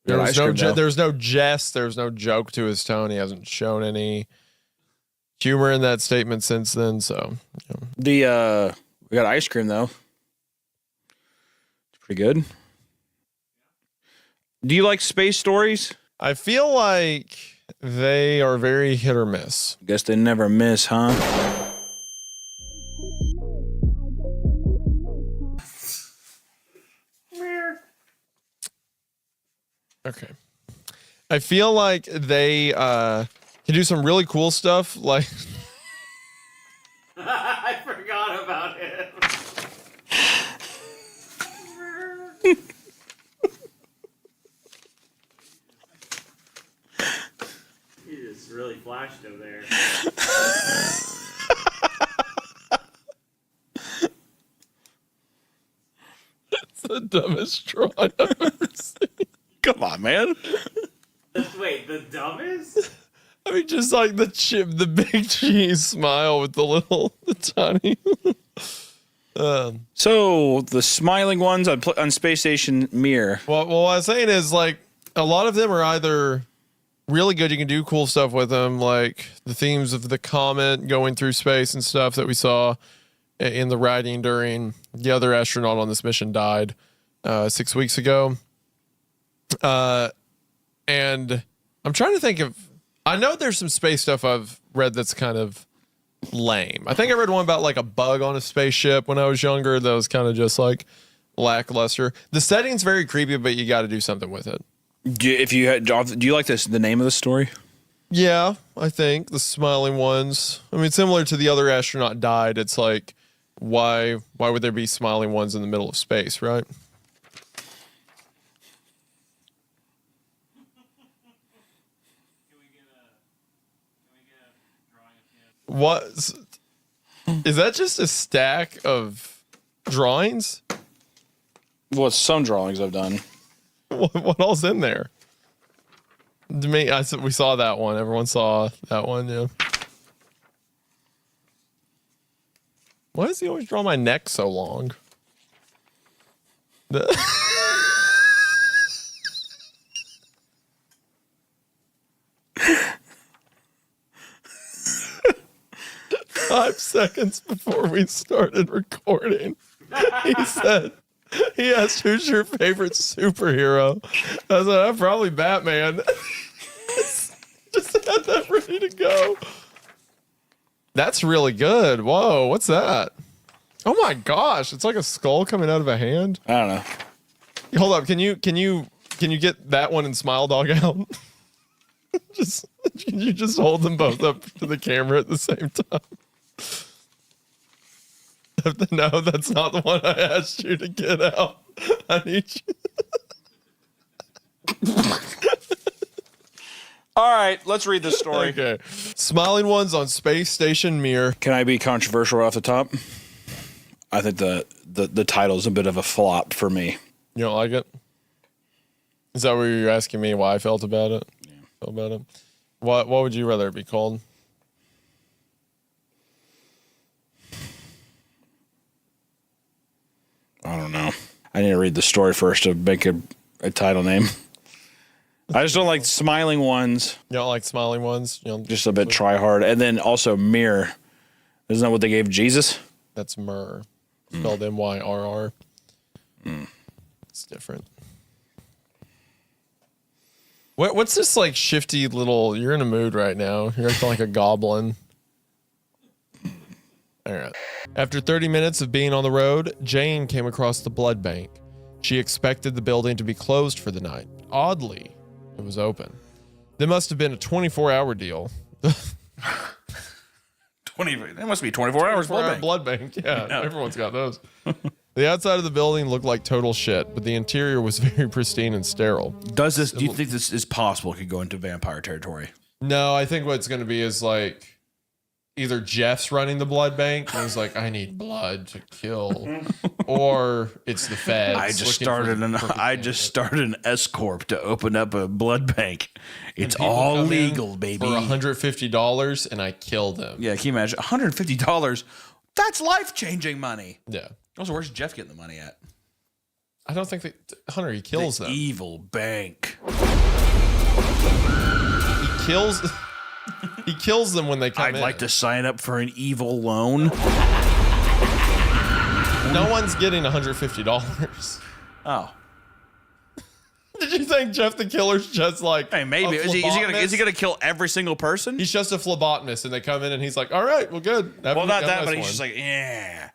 There was no jest. There was no joke to his tone. He hasn't shown any humor in that statement since then. So we got ice cream though. It's pretty good. Do you like space stories? I feel like they are very hit or miss. Guess they never miss, huh? Okay. I feel like they can do some really cool stuff. Like I forgot about it. You just really flashed him there. It's the dumbest drawing I've ever seen. Come on, man. Wait, the dumbest? I mean, just like the big cheese smile with the tiny. So the smiling ones on Space Station Mir. Well, what I was saying is like a lot of them are either really good. You can do cool stuff with them, like the themes of the comet going through space and stuff that we saw in the writing during the other astronaut on this mission died 6 weeks ago. And I'm trying to think of. I know there's some space stuff I've read that's kind of lame. I think I read one about like a bug on a spaceship when I was younger that was kind of just like lackluster. The setting's very creepy, but you got to do something with it. Do you like the name of the story? Yeah, I think the smiling ones. I mean, similar to the other astronaut died. It's like, why would there be smiling ones in the middle of space, right? What is that? Just a stack of drawings? Well, some drawings I've done. What all's in there? To me, we saw that one. Everyone saw that one. Yeah. Why does he always draw my neck so long? The 5 seconds before we started recording, he said, he asked, who's your favorite superhero? I said, probably Batman. Just had that ready to go. That's really good. Whoa, what's that? Oh my gosh, it's like a skull coming out of a hand. I don't know. Hold up, can you get that one and Smile Dog out? Can you just hold them both up to the camera at the same time? No, that's not the one I asked you to get out. I need you. All right, let's read this story. Okay. Smiling ones on Space Station Mir. Can I be controversial right off the top? I think the title's a bit of a flop for me. You don't like it? Is that what you're asking me why I felt about it? Yeah. Felt about it? What would you rather it be called? I don't know. I need to read the story first to make a title name. I just don't like smiling ones. You don't like smiling ones? You know, just a bit try hard. And then also Mir. Isn't that what they gave Jesus? That's Myrrh. Spelled M-Y-R-R. It's different. What's this like shifty little... You're in a mood right now. You're acting like a goblin. All right. After 30 minutes of being on the road, Jane came across the blood bank. She expected the building to be closed for the night. Oddly, it was open. There must have been a 24-hour deal. 20. That must be 24 hours. Blood bank. Yeah, everyone's got those. The outside of the building looked like total shit, but the interior was very pristine and sterile. Do you think this is possible? It could go into vampire territory? No, I think what's going to be is like either Jeff's running the blood bank and he's like, I need blood to kill, or it's the feds. I just started an S corp to open up a blood bank. It's all legal, baby. For $150, and I kill them. Yeah, can you imagine $150? That's life changing money. Yeah. Also, where's Jeff getting the money at? I don't think Hunter, he kills them. Evil bank. He kills them when they come in. I'd like to sign up for an evil loan. No one's getting $150. Oh. Did you think Jeff the Killer's just like, hey, maybe is he gonna kill every single person? He's just a phlebotomist, and they come in and he's like, all right, well, good. Well, not that, but he's just like, yeah.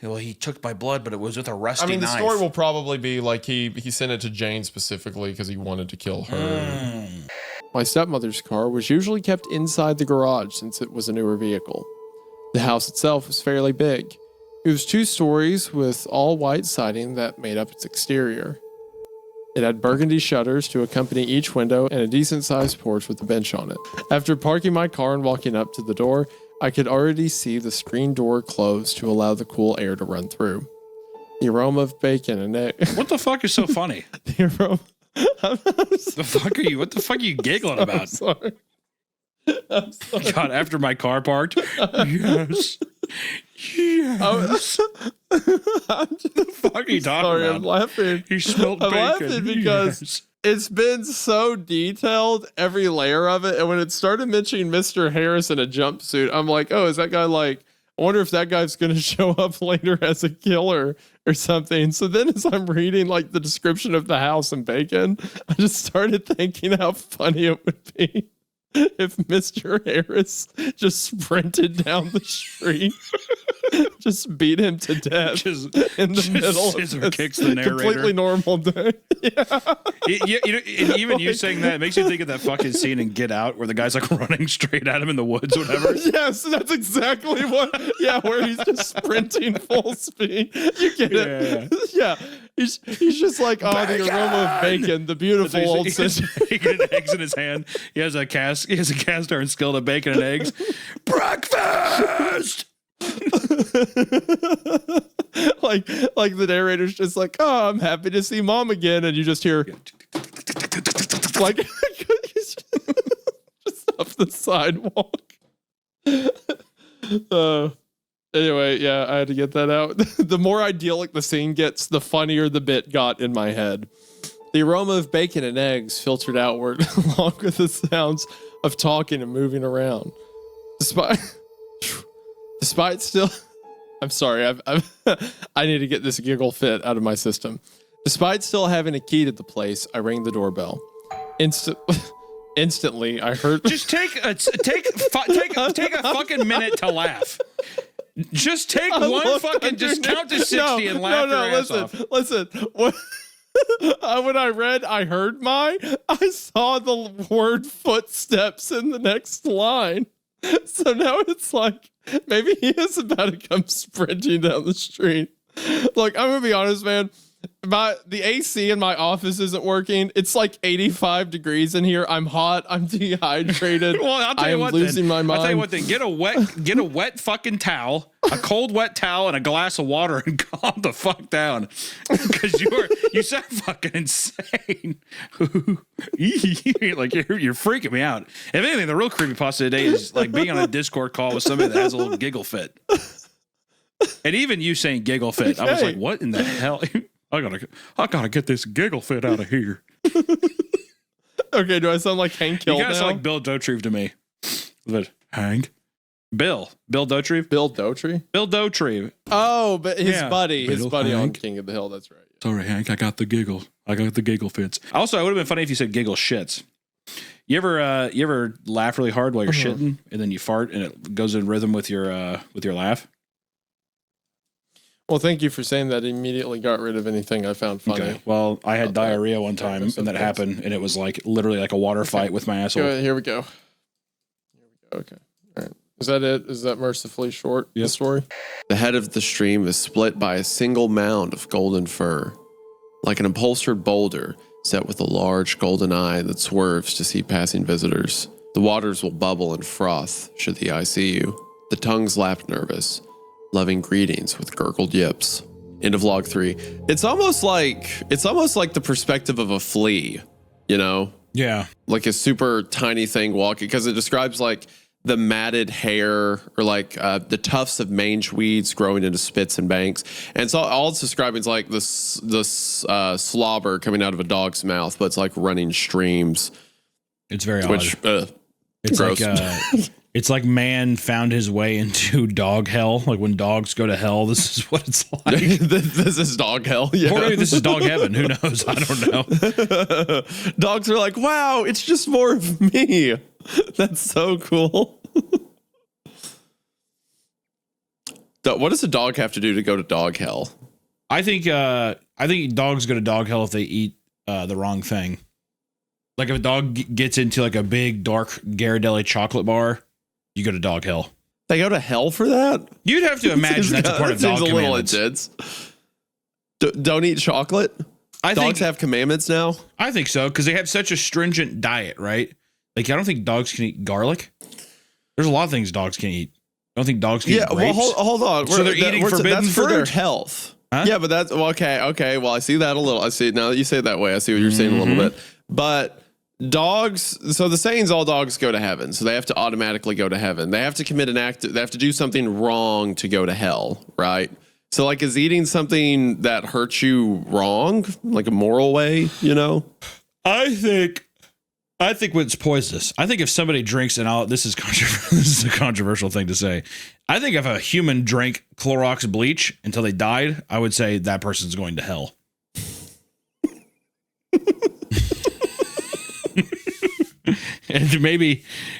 Well, he took my blood, but it was with a rusty knife. The story will probably be like he sent it to Jane specifically because he wanted to kill her. My stepmother's car was usually kept inside the garage since it was a newer vehicle. The house itself was fairly big. It was 2 stories with all white siding that made up its exterior. It had burgundy shutters to accompany each window and a decent-sized porch with a bench on it. After parking my car and walking up to the door, I could already see the screen door closed to allow the cool air to run through. The aroma of bacon and egg. What the fuck is so funny? The aroma. What the fuck are you giggling about? I'm sorry. God, after my car parked. Yes. Yes. What the fuck are you talking about? I'm laughing. He smelled bacon. I'm laughing because it's been so detailed, every layer of it. And when it started mentioning Mr. Harris in a jumpsuit, I'm like, oh, is that guy like, I wonder if that guy's going to show up later as a killer or something. So then as I'm reading like the description of the house and bacon, I just started thinking how funny it would be if Mr. Harris just sprinted down the street, just beat him to death in the middle of kicks the narrator. Completely normal day. Even you saying that, it makes you think of that fucking scene in Get Out where the guy's like running straight at him in the woods or whatever. Yes, that's exactly what. Yeah, where he's just sprinting full speed. You get it? Yeah. He's just like, the aroma of bacon, the beautiful old scent. Bacon and eggs in his hand. He has a cast iron skillet of bacon and eggs. Breakfast. like the narrator's just like, oh, I'm happy to see mom again, and you just hear like just up the sidewalk. Anyway, yeah, I had to get that out. The more idyllic the scene gets, the funnier the bit got in my head. The aroma of bacon and eggs filtered outward along with the sounds of talking and moving around. Despite still, I'm sorry, I need to get this giggle fit out of my system. Despite still having a key to the place, I rang the doorbell. Instantly, I heard. Just take a fucking minute to laugh. Just take one fucking, just count to 60 and laugh your ass off. Listen. When I read, I heard I saw the word footsteps in the next line. So now it's like, maybe he is about to come sprinting down the street. Look, I'm going to be honest, man. The AC in my office isn't working. It's like 85 degrees in here. I'm hot. I'm dehydrated. Well, I'll tell you what. Losing my mind. I'll tell you what. Then get a wet fucking towel, a cold wet towel, and a glass of water, and calm the fuck down, because you sound fucking insane. Like you're freaking me out. If anything, the real creepypasta today is like being on a Discord call with somebody that has a little giggle fit. And even you saying giggle fit, okay. I was like, what in the hell? I gotta get this giggle fit out of here. Okay, do I sound like Hank Hill? You gotta sound like Bill Dauterive to me. But Hank? Bill Dauterive? Bill Dauterive? Bill Dauterive. Oh, but his buddy Hank. On King of the Hill, that's right. Sorry, Hank, I got the giggle fits. Also, it would have been funny if you said giggle shits. You ever laugh really hard while you're shitting and then you fart and it goes in rhythm with your laugh? Well, thank you for saying that. Immediately got rid of anything I found funny. Okay. Well, I had diarrhea one time and that happened, and it was like literally like a water fight with my asshole. Here we go. Okay. All right. Is that it? Is that mercifully short? Yep. The story? The head of the stream is split by a single mound of golden fur, like an upholstered boulder set with a large golden eye that swerves to see passing visitors. The waters will bubble and froth should the eye see you. The tongues lap nervous, loving greetings with gurgled yips. End of log 3. It's almost like the perspective of a flea, you know? Yeah. Like a super tiny thing walking, because it describes like the matted hair or like the tufts of mange weeds growing into spits and banks. And so all it's describing is like this slobber coming out of a dog's mouth, but it's like running streams. It's very which, odd. It's gross. like it's like man found his way into dog hell. Like when dogs go to hell, this is what it's like. This is dog hell. Yeah. Or maybe this is dog heaven. Who knows? I don't know. Dogs are like, wow, it's just more of me. That's so cool. What does a dog have to do to go to dog hell? I think dogs go to dog hell if they eat the wrong thing. Like if a dog gets into like a big dark Ghirardelli chocolate bar, you go to dog hell. They go to hell for that? You'd have to imagine that's a part of dog commandments. Don't eat chocolate? Dogs have commandments now? I think so, because they have such a stringent diet, right? Like I don't think dogs can eat garlic. There's a lot of things dogs can eat. I don't think dogs can eat grapes. Well, hold on. So they're eating forbidden that's for their fruit. health. Huh? Yeah, but that's okay. Well, I see that a little. I see now that you say it that way. I see what you're saying a little bit. But dogs, so the saying's all dogs go to heaven. So they have to automatically go to heaven. They have to commit an act. They have to do something wrong to go to hell, right? So like, is eating something that hurts you wrong, like a moral way, you know? I think it's poisonous. I think if somebody drinks, and this is a controversial thing to say. I think if a human drank Clorox bleach until they died, I would say that person's going to hell.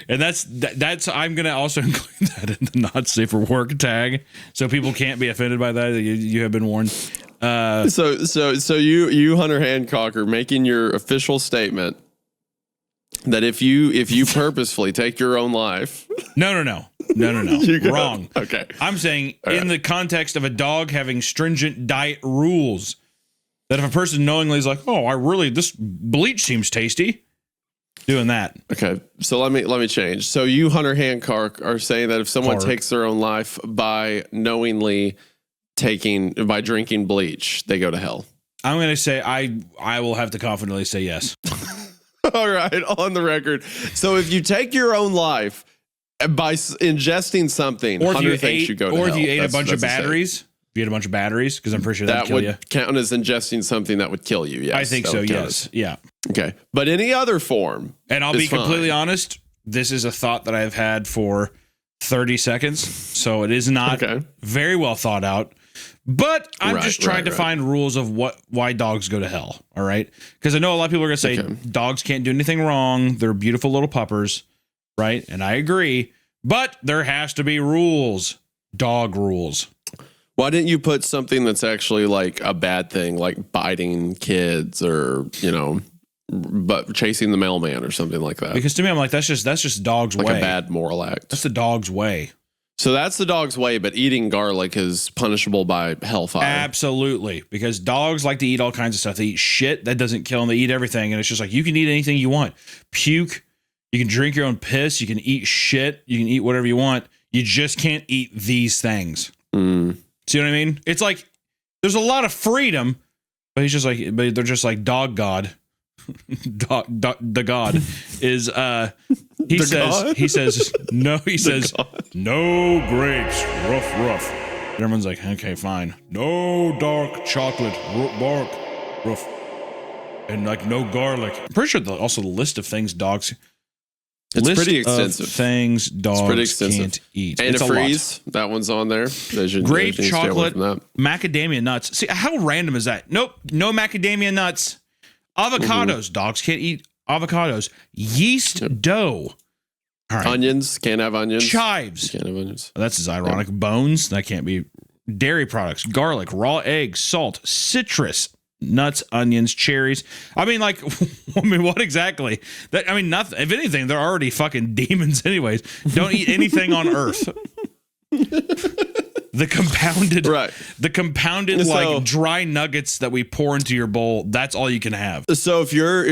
And that's I'm gonna also include that in the not safe for work tag, so people can't be offended by that. You have been warned. So you Hunter Hancock are making your official statement that if you purposefully take your own life. No. Wrong. Okay. I'm saying All right. in the context of a dog having stringent diet rules, that if a person knowingly is like, oh, this bleach seems tasty, doing that. Okay. So let me change. So you Hunter Hancock are saying that if someone takes their own life by knowingly by drinking bleach, they go to hell. I'm going to say I will have to confidently say yes. All right, on the record. So if you take your own life by ingesting something, or if Hunter you thinks you go to hell. Or if you ate a bunch of batteries, because I'm pretty sure that would kill you. Count as ingesting something that would kill you. Yes, I think so. Yes. Yeah. Okay. But any other form, and I'll be completely honest, this is a thought that I've had for 30 seconds, so it is not very well thought out. But I'm just trying to find rules of why dogs go to hell. All right, because I know a lot of people are going to say dogs can't do anything wrong. They're beautiful little puppers, right? And I agree, but there has to be rules, dog rules. Why didn't you put something that's actually like a bad thing, like biting kids or but chasing the mailman or something like that? Because to me, I'm like, that's just dog's way. Like a bad moral act. That's the dog's way. So that's the dog's way, but eating garlic is punishable by hellfire. Absolutely, because dogs like to eat all kinds of stuff. They eat shit that doesn't kill them. They eat everything, and it's just like you can eat anything you want. Puke, you can drink your own piss, you can eat shit, you can eat whatever you want. You just can't eat these things. See what I mean? It's like there's a lot of freedom, but they're just like dog god. The god is he says no grapes, rough. And everyone's like, okay, fine. No dark chocolate, bark, rough. And like no garlic. I'm pretty sure also the list of things dogs. It's pretty extensive. Things dogs can't eat. Antifreeze, that one's on there. Grape, chocolate, macadamia nuts. See, how random is that? Nope, no macadamia nuts. Avocados. Dogs can't eat avocados. Yeast dough. All right. Onions. Can't have onions. Chives. Can't have onions. That's as ironic. Yeah. Bones. That can't be. Dairy products. Garlic. Raw eggs. Salt. Citrus. Nuts. Onions. Cherries. I mean, what exactly? Nothing. If anything, they're already fucking demons anyways. Don't eat anything on earth. The compounded like dry nuggets that we pour into your bowl, that's all you can have. So if your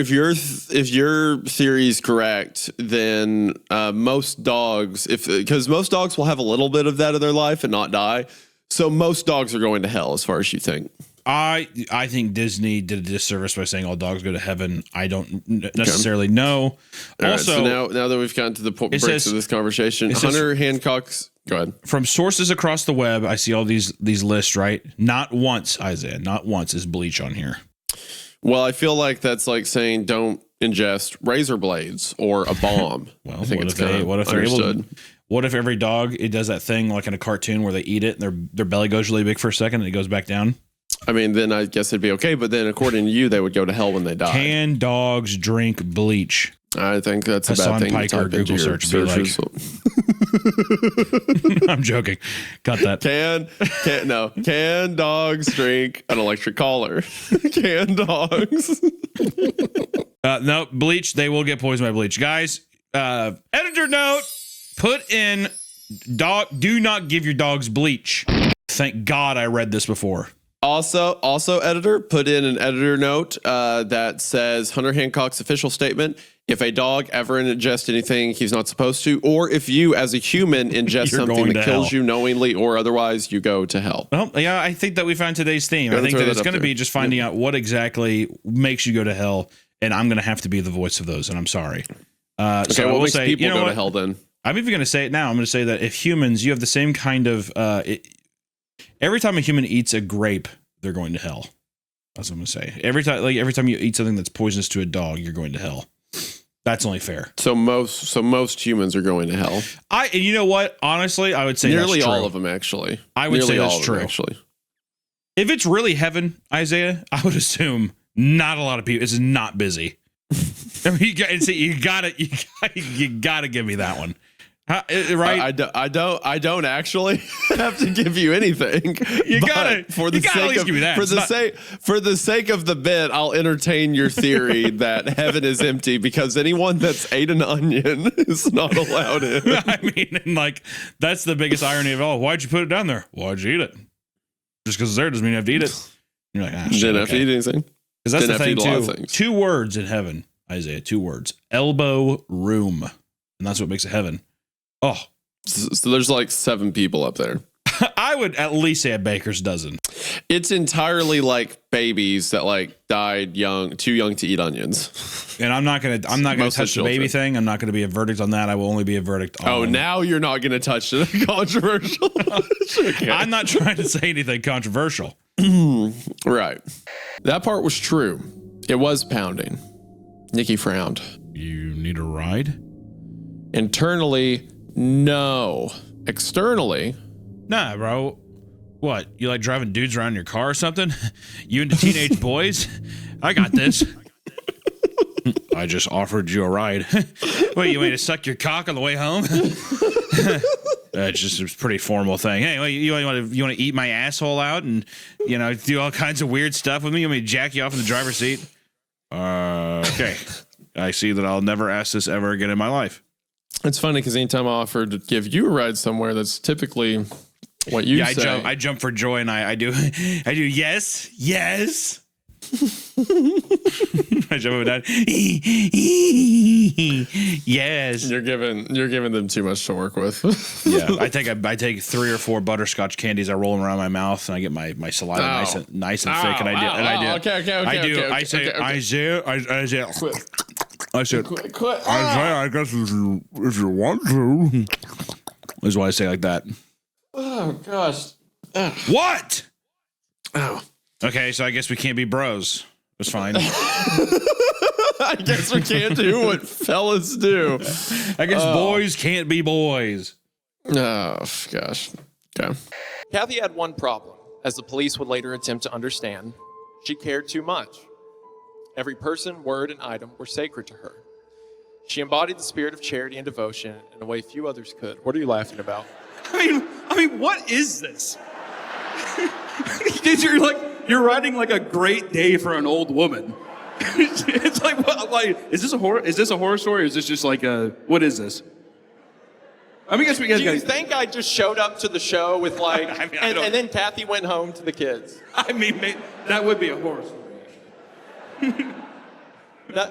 theory is correct, then most dogs, because most dogs will have a little bit of that in their life and not die. So most dogs are going to hell, as far as you think. I think Disney did a disservice by saying all dogs go to heaven. I don't necessarily know. All Also, right, so now that we've gotten to the breaks of this conversation, Hunter Hancock's. Go ahead. From sources across the web, I see all these lists. Right, not once, Isaiah, not once is bleach on here. Well, I feel like that's like saying don't ingest razor blades or a bomb. Well, I think what if they're able to, what if every dog it does that thing like in a cartoon where they eat it and their belly goes really big for a second and it goes back down? I mean, then I guess it'd be okay. But then, according to you, they would go to hell when they die. Can dogs drink bleach? I think that's a Hassan bad thing Piker, to type into Google your search be like. I'm joking. Cut that. Can dogs drink an electric collar? Can dogs? No, bleach. They will get poisoned by bleach. Guys, editor note, put in dog. Do not give your dogs bleach. Thank God I read this before. Also, editor, put in an editor note that says Hunter Hancock's official statement. If a dog ever ingests anything he's not supposed to, or if you as a human ingest something that kills you knowingly or otherwise, you go to hell. Well, yeah, I think that we found today's theme. I think that it's going to be just finding out what exactly makes you go to hell, and I'm going to have to be the voice of those, and I'm sorry. Okay, so what makes say, people you know go to hell then? I'm even going to say it now. I'm going to say that if humans, you have the same kind of... every time a human eats a grape, they're going to hell. That's what I'm going to say. Every time you eat something that's poisonous to a dog, you're going to hell. That's only fair. So most humans are going to hell. And you know what? Honestly, I would say nearly that's true. all of them. Actually, I would say that's true. Actually, if it's really heaven, Isaiah, I would assume not a lot of people. It's not busy. I mean, you gotta give me that one. Right? I don't actually have to give you anything. You gotta for the sake of give me that. For the sake of the bit, I'll entertain your theory that heaven is empty because anyone that's ate an onion is not allowed in. I mean, and like that's the biggest irony of all. Why'd you put it down there? Why'd you eat it? Just because it's there doesn't mean you have to eat it. You're like, didn't have to eat anything. Because that's the thing too. 2 words in heaven, Isaiah. 2 words: elbow room, and that's what makes it heaven. Oh, so there's like 7 people up there. I would at least say a baker's dozen. It's entirely like babies that like died too young to eat onions. And I'm not gonna touch the baby thing. I'm not gonna be a verdict on that. I will only be a verdict on. Oh, now you're not gonna touch it. Controversial. Okay. I'm not trying to say anything controversial. Right. That part was true. It was pounding. Nikki frowned. You need a ride? Internally, no. Externally, nah, bro. What? You like driving dudes around in your car or something? You into teenage boys? I got this. I just offered you a ride. Wait, you want me to suck your cock on the way home? It's just a pretty formal thing. Hey, you want to eat my asshole out and do all kinds of weird stuff with me? You want me to jack you off in the driver's seat? Okay. I see that I'll never ask this ever again in my life. It's funny because anytime I offer to give you a ride somewhere, that's typically what you say. I jump for joy, and I do yes. I jump up and down. Yes. You're giving them too much to work with. Yeah, I take 3 or 4 butterscotch candies. I roll them around my mouth, and I get my saliva nice and thick, and I do. Okay. I say, Isaiah. I said, quit. I guess if you want to, is why I say like that. Oh gosh. What? Oh. Okay, so I guess we can't be bros. It's fine. I guess we can't do what fellas do. I guess boys can't be boys. Oh gosh. Okay. Kathy had one problem, as the police would later attempt to understand. She cared too much. Every person, word, and item were sacred to her. She embodied the spirit of charity and devotion in a way few others could. What are you laughing about? I mean, what is this? You're writing like a great day for an old woman. It's like, what, like, is this a horror story, or is this just like what is this? I mean, do you think I just showed up to the show with like, and then Kathy went home to the kids? I mean, that would be a horror story.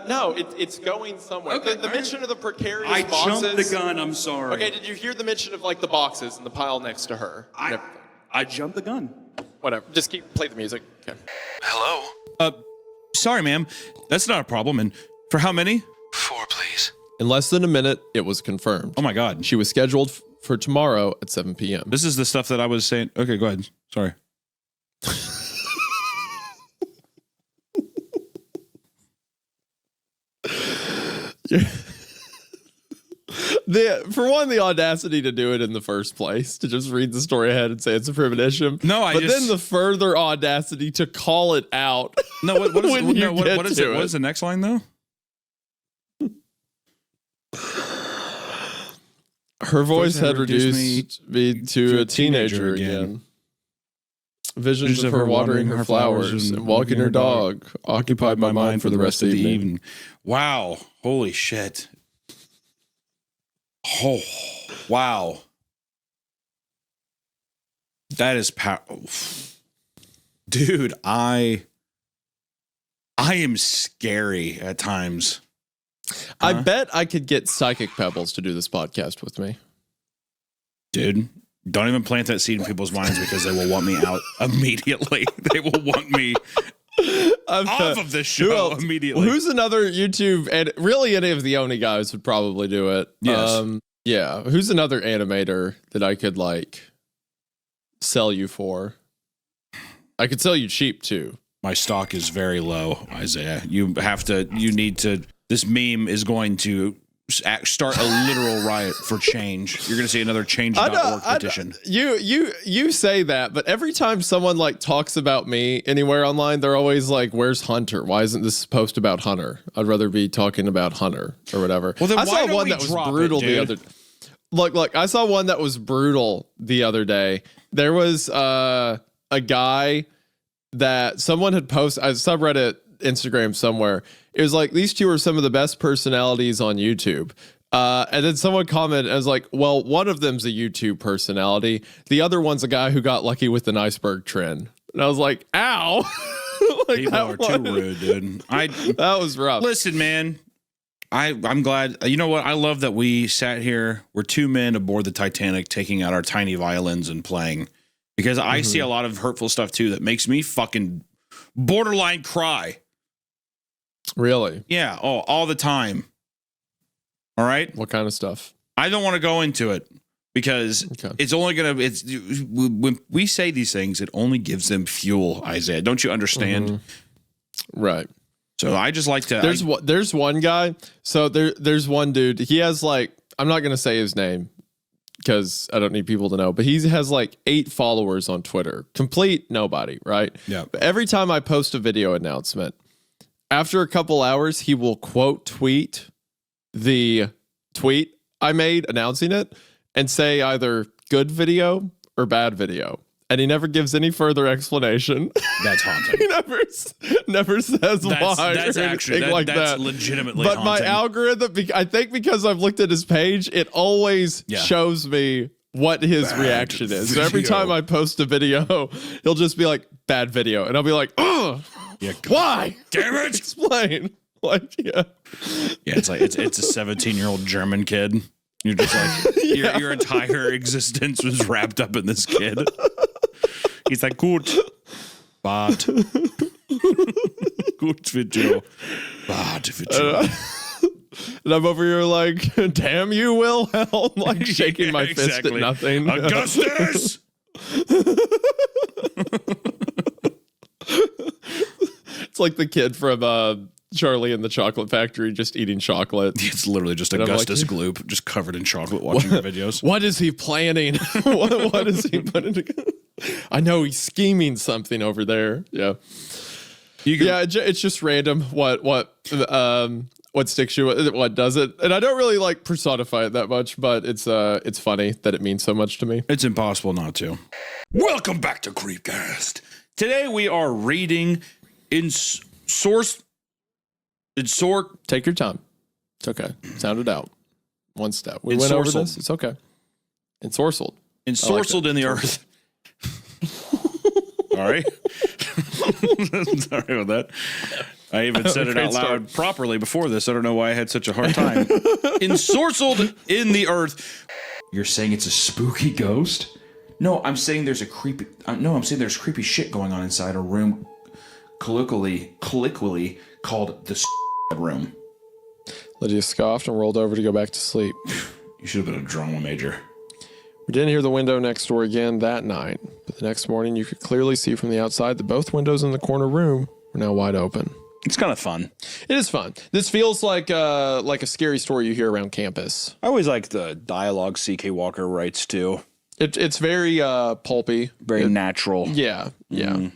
No, it's going somewhere. Okay, the mention of the precarious I boxes. jumped the gun. I'm sorry. Okay, did you hear the mention of like the boxes and the pile next to her? I jumped the gun. whatever. Just play the music. Okay. Hello? Sorry, ma'am. That's not a problem. And for how many? 4, please. In less than a minute, it was confirmed. Oh my God. She was scheduled for tomorrow at 7 p.m. This is the stuff that I was saying. Okay, go ahead. Sorry. For one, the audacity to do it in the first place, to just read the story ahead and say it's a premonition. No, then the further audacity to call it out. No, what is when it? you What get is to it? What is the next line though? Her voice had reduced me to a teenager again. Visions of her watering her flowers and walking her dog occupied my mind for the rest of the evening. Wow. Holy shit. Oh, wow. That is dude, I am scary at times. I bet I could get Psychic Pebbles to do this podcast with me. Dude, don't even plant that seed in people's minds because they will want me out immediately. They will want me off of this show immediately. Who's another YouTube, and really any of the Oni guys would probably do it. Yes. Yeah. Who's another animator that I could like sell you for? I could sell you cheap too. My stock is very low, Isaiah. You need to, this meme is going to start a literal riot for change. You're going to see another change.org petition. You say that, but every time someone like talks about me anywhere online, they're always like, "Where's Hunter? Why isn't this post about Hunter? I'd rather be talking about Hunter or whatever." Well, then I why saw don't one we that was drop brutal it, the dude? other. Look, I saw one that was brutal the other day. There was a guy that someone had posted, a subreddit, Instagram somewhere. It was like, these two are some of the best personalities on YouTube. And then someone commented and was like, well, one of them's a YouTube personality. The other one's a guy who got lucky with an iceberg trend. And I was like, ow. Like, people are too rude, dude. That was rough. Listen, man, I'm glad. You know what? I love that we sat here. We're two men aboard the Titanic taking out our tiny violins and playing. Because I see a lot of hurtful stuff too that makes me fucking borderline cry. Really? Yeah. Oh, all the time. All right. What kind of stuff? I don't want to go into it because it's only going to, when we say these things, it only gives them fuel, Isaiah. Don't you understand? Right. So I just like to. There's one guy. So there's one dude. He has like, I'm not going to say his name because I don't need people to know, but he has like 8 followers on Twitter. Complete nobody, right? Yeah. But every time I post a video announcement, after a couple hours, he will quote tweet the tweet I made announcing it and say either good video or bad video. And he never gives any further explanation. That's haunting. He never says why. That's or actually anything like that's that. legitimately But haunting. my algorithm, I think because I've looked at his page, it always shows me what his reaction is. So every time I post a video, he'll just be like, bad video. And I'll be like, oh, why? Damn it. Explain. Like, yeah. Yeah, it's like it's a 17-year-old German kid. You're just like your entire existence was wrapped up in this kid. He's like, gut, bad, gut video, bad video. And I'm over here like, damn you, Wilhelm, like shaking my fist at nothing. Augustus. It's like the kid from Charlie and the Chocolate Factory just eating chocolate. It's literally just And I'm Augustus like, Gloop, just covered in chocolate, watching your videos. What is he planning? what is he putting together? I know he's scheming something over there. Yeah. It's just random what sticks you, what does it. And I don't really like personify it that much, but it's funny that it means so much to me. It's impossible not to. Welcome back to CreepCast. Today we are reading Take your time. It's okay. Sound it out. One step. We went over this. It's okay. Ensorcelled. Ensorcelled in the earth. Sorry. Sorry about that. I even said it out loud properly before this. I don't know why I had such a hard time. Ensorcelled in the earth. You're saying it's a spooky ghost? No, I'm saying there's creepy shit going on inside a room colloquially called the room. Lydia scoffed and rolled over to go back to sleep. You should have been a drama major. We didn't hear the window next door again that night, but the next morning you could clearly see from the outside that both windows in the corner room were now wide open. It's kind of fun. It is fun. This feels like a scary story you hear around campus. I always like the dialogue C.K. Walker writes too. It's very pulpy, very natural. Yeah. A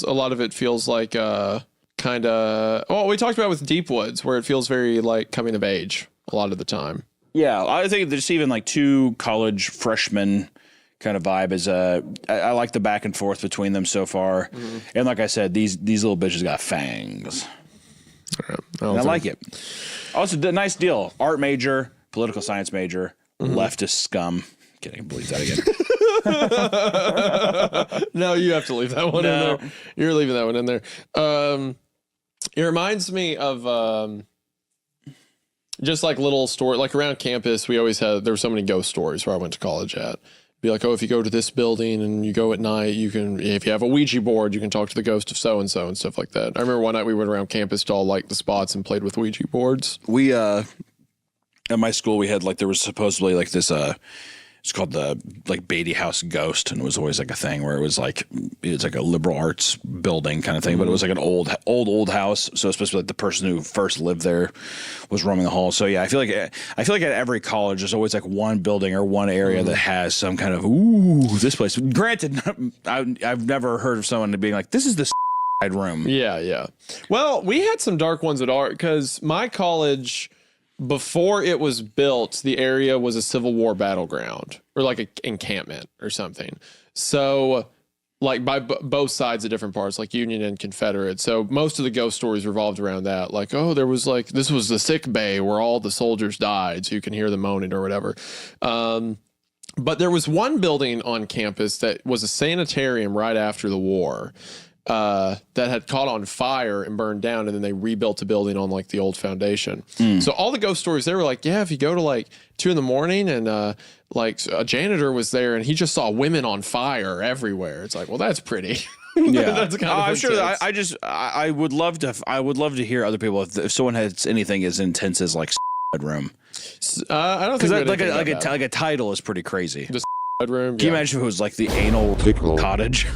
lot of it feels like kind of. Well, we talked about with Deep Woods, where it feels very like coming of age a lot of the time. Yeah, I think there's even like two college freshmen kind of vibe. I like the back and forth between them so far, and like I said, these little bitches got fangs. And I like it. Also, nice deal. Art major, political science major, leftist scum. Kidding, believe that again. No, you have to leave that one in there. You're leaving that one in there. It reminds me of just like little story, like around campus. We always had, there were so many ghost stories where I went to college at. Be like, oh, if you go to this building and you go at night, you can, if you have a Ouija board, you can talk to the ghost of so and so and stuff like that. I remember one night we went around campus to all like the spots and played with Ouija boards. We at my school we had like there was supposedly like this it's called the like Beatty House Ghost, and it was always like a thing where it's like a liberal arts building kind of thing, but it was like an old house. So it's supposed to be like the person who first lived there was roaming the halls. So yeah, I feel like at every college there's always like one building or one area that has some kind of this place. Granted, I've never heard of someone being like, this is the room. Yeah. Well, we had some dark ones at art because my college, before it was built, the area was a Civil War battleground or like an encampment or something. So like by both sides of different parts, like Union and Confederate. So most of the ghost stories revolved around that. Like, oh, there was like, this was the sick bay where all the soldiers died. So you can hear them moaning or whatever. But there was one building on campus that was a sanitarium right after the war. That had caught on fire and burned down, and then they rebuilt the building on like the old foundation. So all the ghost stories, they were like, yeah, if you go to like 2 a.m. and like a janitor was there and he just saw women on fire everywhere. It's like, well, that's pretty. Yeah, that's kind of I'm sure. I would love to hear other people if someone has anything as intense as like room. I don't think like a title is pretty crazy. The room. Can you imagine if it was like the anal cottage?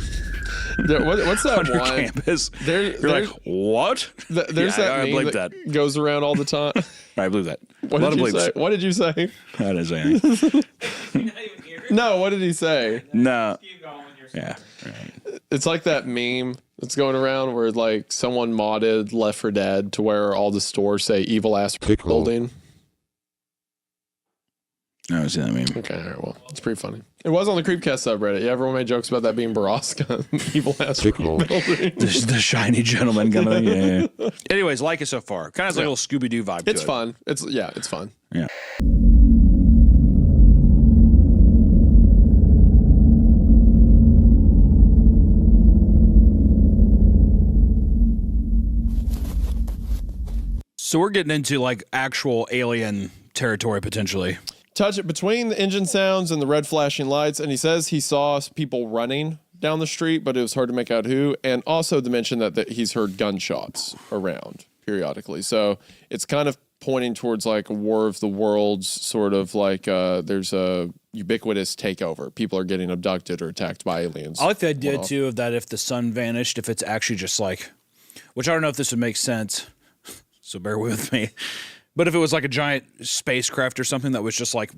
What's that on your one? Campus? You're like, what? There's that meme that goes around all the time. I believe that. What did you say? I didn't say anything. No, what did he say? No. Yeah. Right. It's like that meme that's going around where like someone modded Left 4 Dead to where all the stores say evil ass building. I haven't seen that meme. Okay, all right, well, it's pretty funny. It was on the CreepCast subreddit. Yeah, everyone made jokes about that being Baraska, evil ass building. the shiny gentleman kind of. Yeah. Anyways, like it so far. Kind of like a little Scooby Doo vibe. It's fun. It's fun. Yeah. So we're getting into like actual alien territory potentially. Touch it between the engine sounds and the red flashing lights, and he says he saw people running down the street, but it was hard to make out who, and also to mention that he's heard gunshots around periodically. So it's kind of pointing towards like a War of the Worlds, sort of like there's a ubiquitous takeover. People are getting abducted or attacked by aliens. I like the idea too of that if the sun vanished, if it's actually just like, which I don't know if this would make sense, so bear with me. But if it was like a giant spacecraft or something that was just like,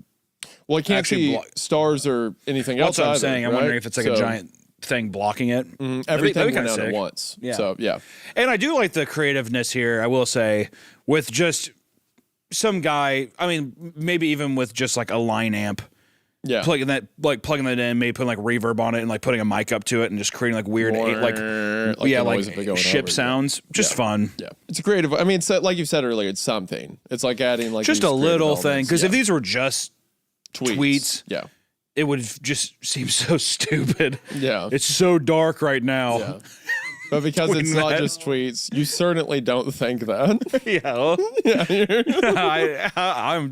well, I can't see stars or anything else. That's what I'm saying. I'm wondering if it's like a giant thing blocking it. Everything went out at once. Yeah. So yeah. And I do like the creativeness here. I will say, with just some guy. I mean, maybe even with just like a line amp. Yeah. Plugging that in, maybe putting like reverb on it and like putting a mic up to it and just creating like weird like ship sounds. Just fun. Yeah. It's a creative. I mean, it's like you said earlier, it's something. It's like adding like just a little thing. Because if these were just tweets, yeah, it would just seem so stupid. Yeah. It's so dark right now. Yeah. But because it's not just tweets, you certainly don't think that.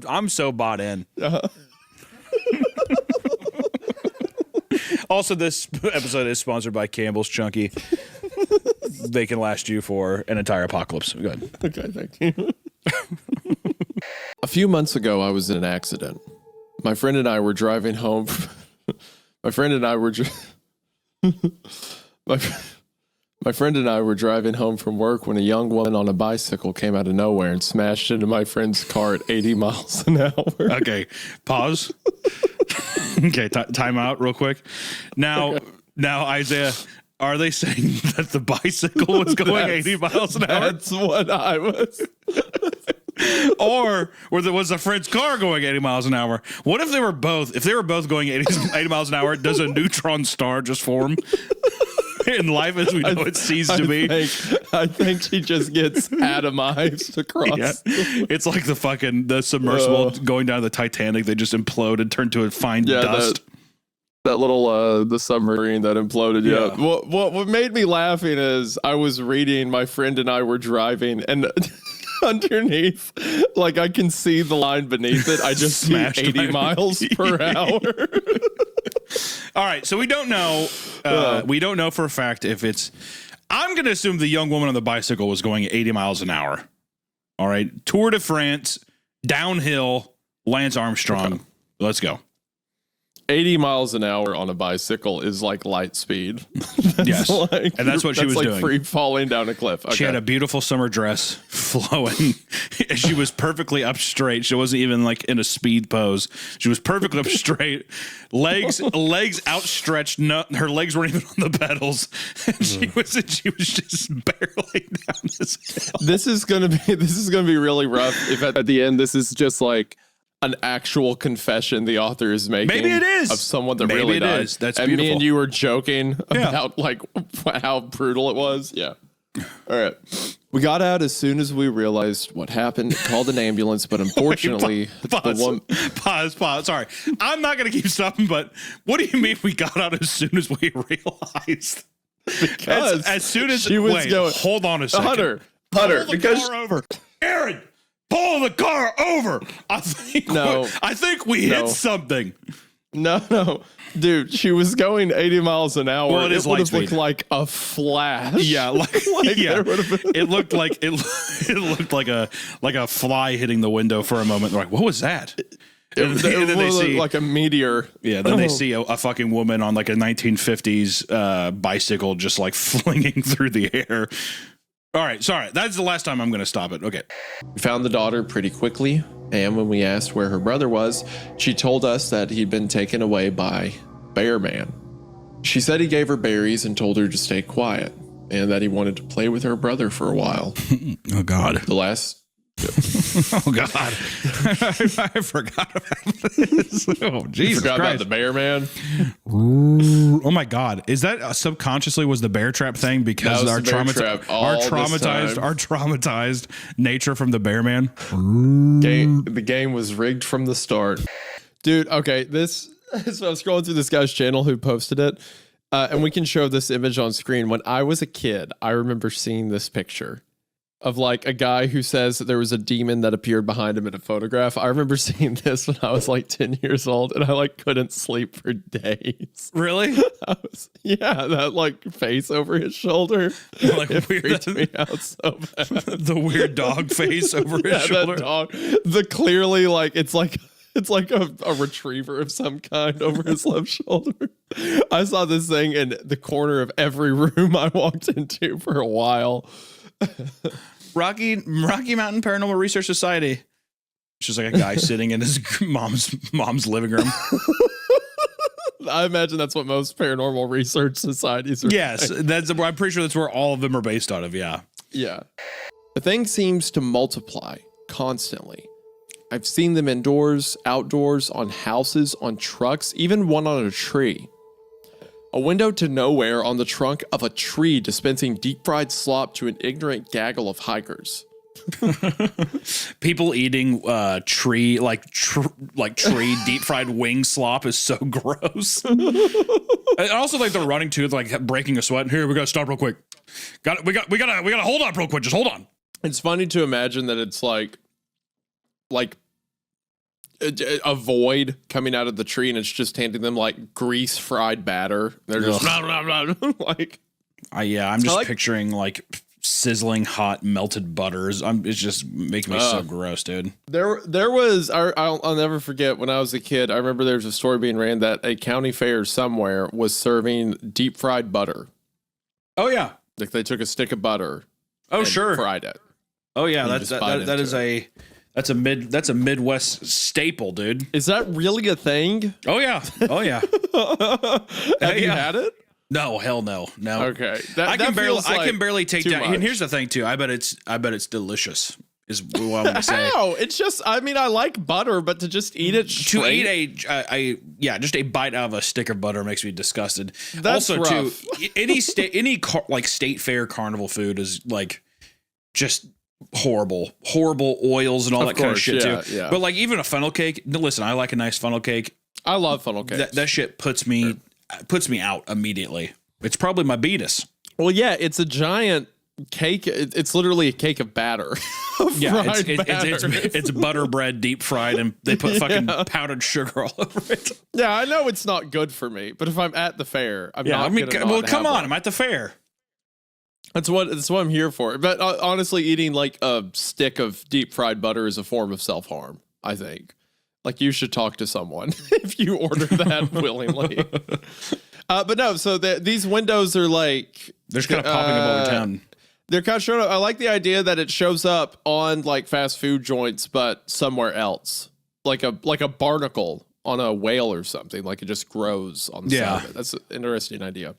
I'm so bought in. Also, this episode is sponsored by Campbell's Chunky. They can last you for an entire apocalypse. Go ahead. Okay, thank you. A few months ago, I was in an accident. My friend and I were driving home. My friend and I were driving home from work when a young woman on a bicycle came out of nowhere and smashed into my friend's car at 80 miles an hour. Okay, pause. Okay, time out real quick. Now, Isaiah, are they saying that the bicycle was going 80 miles an hour? That's what I was. Or was the friend's car going 80 miles an hour? What if they were both? If they were both going 80 miles an hour, does a neutron star just form? In life as we know it ceases to be. I think she just gets atomized across. Yeah. It's like the submersible going down the Titanic. They just implode and turn to a fine dust. That little the submarine that imploded. Yeah. Yeah. What made me laughing is I was reading. My friend and I were driving, and underneath, like I can see the line beneath it. I just see 80 miles per hour. All right, so we don't know. We don't know for a fact if it's. I'm going to assume the young woman on the bicycle was going 80 miles an hour. All right, Tour de France, downhill, Lance Armstrong. Okay. Let's go. 80 miles an hour on a bicycle is like light speed. Yes, and that's what she was doing. Free falling down a cliff. Okay. She had a beautiful summer dress flowing. She was perfectly up straight. She wasn't even like in a speed pose. She was perfectly up straight, legs outstretched. No, her legs weren't even on the pedals. And she was just barreling down this hill. This is gonna be really rough. If at the end this is just like an actual confession the author is making. Maybe it is of someone that Maybe really it died. is. That's and beautiful. Me and you were joking about like how brutal it was. Yeah. All right. We got out as soon as we realized what happened. Called an ambulance, but unfortunately, Pause. Sorry, I'm not gonna keep stopping. But what do you mean we got out as soon as we realized? Because as soon as she was going. Hold on a second. Hunter, because car over. Aaron, pull the car over. I think we hit something. No, dude, she was going 80 miles an hour. Well, it would have looked like a flash. Yeah, it looked like a fly hitting the window for a moment. They're like, what was that? And then they see like a meteor. Yeah, then they see a fucking woman on like a 1950s bicycle just like flinging through the air. All right, sorry. That's the last time I'm going to stop it. Okay. We found the daughter pretty quickly, and when we asked where her brother was, she told us that he'd been taken away by Bear Man. She said he gave her berries and told her to stay quiet, and that he wanted to play with her brother for a while. Oh, God. The last... Oh, God. I forgot about this. Oh, Jesus Forgot Christ. about the Bear Man? Ooh. Oh, my God. Is that subconsciously was the bear trap thing because our traumatized nature from the Bear Man? The game was rigged from the start. Dude, okay, so I'm scrolling through this guy's channel who posted it, and we can show this image on screen. When I was a kid, I remember seeing this picture of like a guy who says that there was a demon that appeared behind him in a photograph. I remember seeing this when I was like 10 years old, and I like couldn't sleep for days. Really? That like face over his shoulder. Like it freaked me out so bad. The weird dog face over his shoulder. That dog. The clearly like it's like a retriever of some kind over his left shoulder. I saw this thing in the corner of every room I walked into for a while. Rocky Mountain Paranormal Research Society. It's just like a guy sitting in his mom's living room. I imagine that's what most paranormal research societies are. Yes, I'm pretty sure that's where all of them are based out of. Yeah. Yeah. The thing seems to multiply constantly. I've seen them indoors, outdoors, on houses, on trucks, even one on a tree. A window to nowhere on the trunk of a tree dispensing deep fried slop to an ignorant gaggle of hikers. People eating tree deep fried wing slop is so gross. And also like they're running to like breaking a sweat. Here, we gotta stop real quick. We gotta hold up real quick. Just hold on. It's funny to imagine that it's like a void coming out of the tree, and it's just handing them like grease fried batter. They're just like, I'm just picturing like sizzling hot melted butters. It's just making me so gross, dude. There was. I'll never forget when I was a kid. I remember there was a story being ran that a county fair somewhere was serving deep fried butter. Oh yeah, like they took a stick of butter. Oh sure, fried it. Oh yeah, that's a Midwest staple, dude. Is that really a thing? Oh yeah. Have you had it? No, hell no. Okay, I can barely take too down. much. And here's the thing too. I bet it's delicious. Is what I'm gonna say. How? It's just. I mean, I like butter, but to just eat it straight. To eat just a bite out of a stick of butter makes me disgusted. That's also, rough. any state fair carnival food is like just horrible oils and all that kind of shit too. Yeah. But like even a funnel cake. Listen, I like a nice funnel cake. I love funnel cakes. That shit puts me out immediately. It's probably my beatus. Well, yeah, it's a giant cake. It's literally a cake of batter. It's butter bread deep fried, and they put fucking powdered sugar all over it. Yeah, I know it's not good for me, but if I'm at the fair, I'm come on, I'm at the fair. That's what I'm here for. But honestly, eating like a stick of deep fried butter is a form of self-harm, I think. Like you should talk to someone if you order that willingly. But no, so these windows are like they're just kind of popping up over town. They're kind of showing up. I like the idea that it shows up on like fast food joints, but somewhere else, like a barnacle on a whale or something. Like it just grows on the side of it. That's an interesting idea.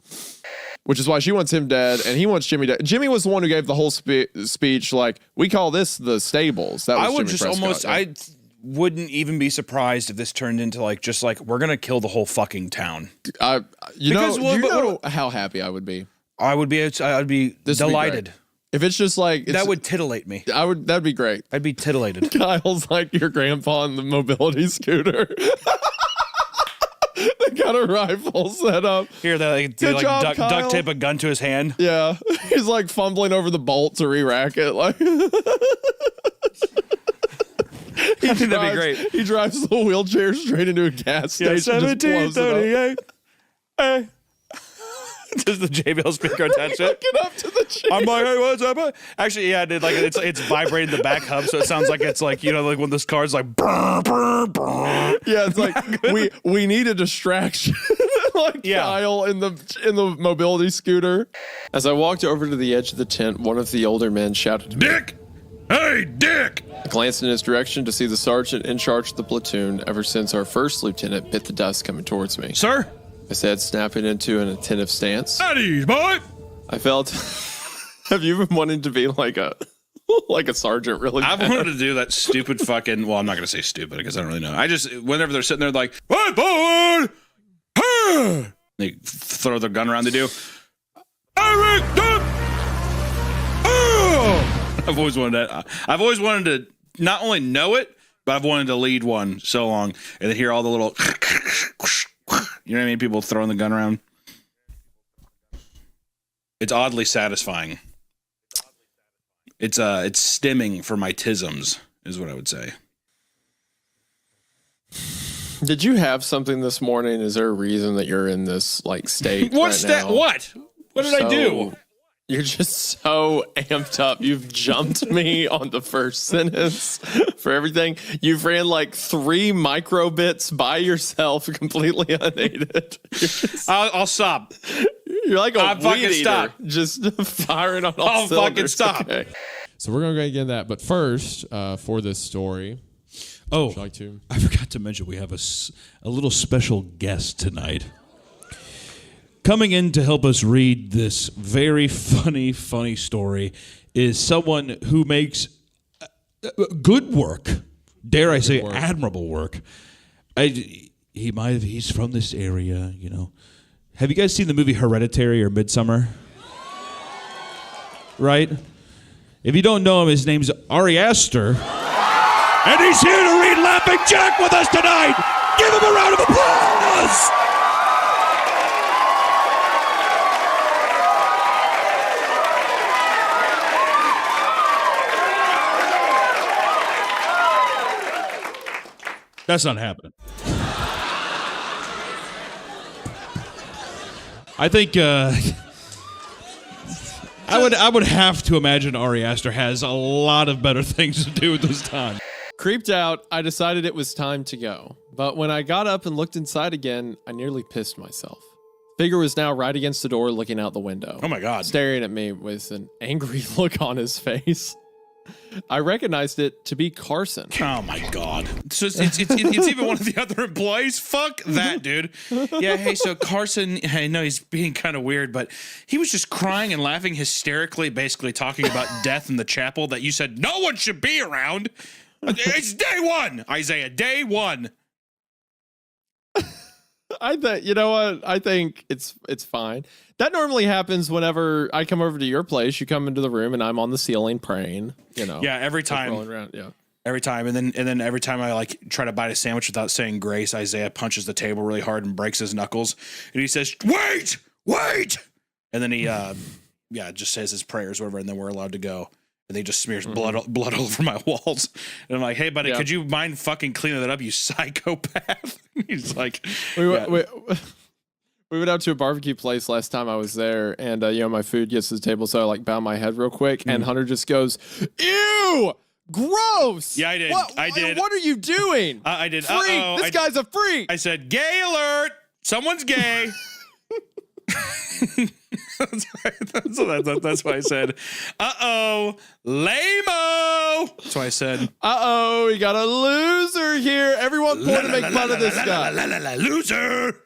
Which is why she wants him dead, and he wants Jimmy dead. Jimmy was the one who gave the whole speech, like, we call this the stables. That was I would Jimmy just Prescott, almost, yeah. I wouldn't even be surprised if this turned into like, just like, we're going to kill the whole fucking town. You know how happy I would be. I'd be delighted. If it's just like that would titillate me. That'd be great. I'd be titillated. Kyle's like your grandpa on the mobility scooter. They got a rifle set up. Here, they like duct tape a gun to his hand. Yeah, he's like fumbling over the bolt to re-rack it. Like, I think that'd be great. He drives the wheelchair straight into a gas station. 1738. Hey. Does the JBL speaker attach it? Get up to the chair. I'm like, hey, what's up? Actually, yeah, dude, like it's vibrating the back hub, so it sounds like it's like, you know, like when this car's like brr, brr, brr. Yeah, it's like we need a distraction. Like Kyle in the mobility scooter. As I walked over to the edge of the tent, one of the older men shouted to me, Dick! Hey, Dick! I glanced in his direction to see the sergeant in charge of the platoon ever since our first lieutenant bit the dust coming towards me. Sir? I said, snapping into an attentive stance. At ease, boy! I felt... Have you been wanting to be like a sergeant really bad? I've wanted to do that stupid fucking... Well, I'm not going to say stupid because I don't really know. I just... Whenever they're sitting there like, hey, boy! Hey! They throw their gun around, they do... Eric! Oh! I've always wanted to not only know it, but I've wanted to lead one so long and then hear all the little... You know what I mean? People throwing the gun around. It's oddly satisfying. It's stimming for my tisms, is what I would say. Did you have something this morning? Is there a reason that you're in this like state? What's right that? now? What did I do? You're just so amped up. You've jumped me on the first sentence for everything. You've ran like 3 microbits by yourself, completely unaided. I'll stop. You're like a fucking weed stop. eater, just firing on all I'll cylinders. fucking stop. Okay. So we're going to go get that. But first, for this story, Oh, like to? I forgot to mention we have a little special guest tonight. Coming in to help us read this very funny story is someone who makes good work. Dare I say, admirable work. He's from this area, you know. Have you guys seen the movie Hereditary or Midsummer? Right? If you don't know him, his name's Ari Aster. And he's here to read Laughing Jack with us tonight. Give him a round of applause. That's not happening. I think I would have to imagine Ari Aster has a lot of better things to do with this time. Creeped out, I decided it was time to go. But when I got up and looked inside again, I nearly pissed myself. Figure was now right against the door looking out the window. Oh my God. Staring at me with an angry look on his face. I recognized it to be Carson. Oh my God. So it's even one of the other employees. Fuck that, dude. Yeah, hey, so Carson, I know he's being kind of weird, but he was just crying and laughing hysterically, basically talking about death in the chapel that you said no one should be around. It's day one, Isaiah, day one. I think, you know what? I think it's fine. That normally happens whenever I come over to your place. You come into the room and I'm on the ceiling praying. You know. Yeah, every time. Rolling around, yeah. Every time, and then every time I like try to bite a sandwich without saying grace, Isaiah punches the table really hard and breaks his knuckles, and he says, "Wait, wait," and then he just says his prayers, whatever, and then we're allowed to go. And he just smears blood all over my walls. And I'm like, hey, buddy, could you mind fucking cleaning that up, you psychopath? He's like, we went out to a barbecue place last time I was there, and my food gets to the table, so I like bow my head real quick, and Hunter just goes, "Ew, gross." Yeah, I did. I did. What are you doing? I did. Freak. This guy's a freak. I said, "Gay alert! Someone's gay." That's why I said, "Uh-oh, lame-o." That's why I said, "Uh-oh, we got a loser here." Everyone pull to make fun of this guy. Loser.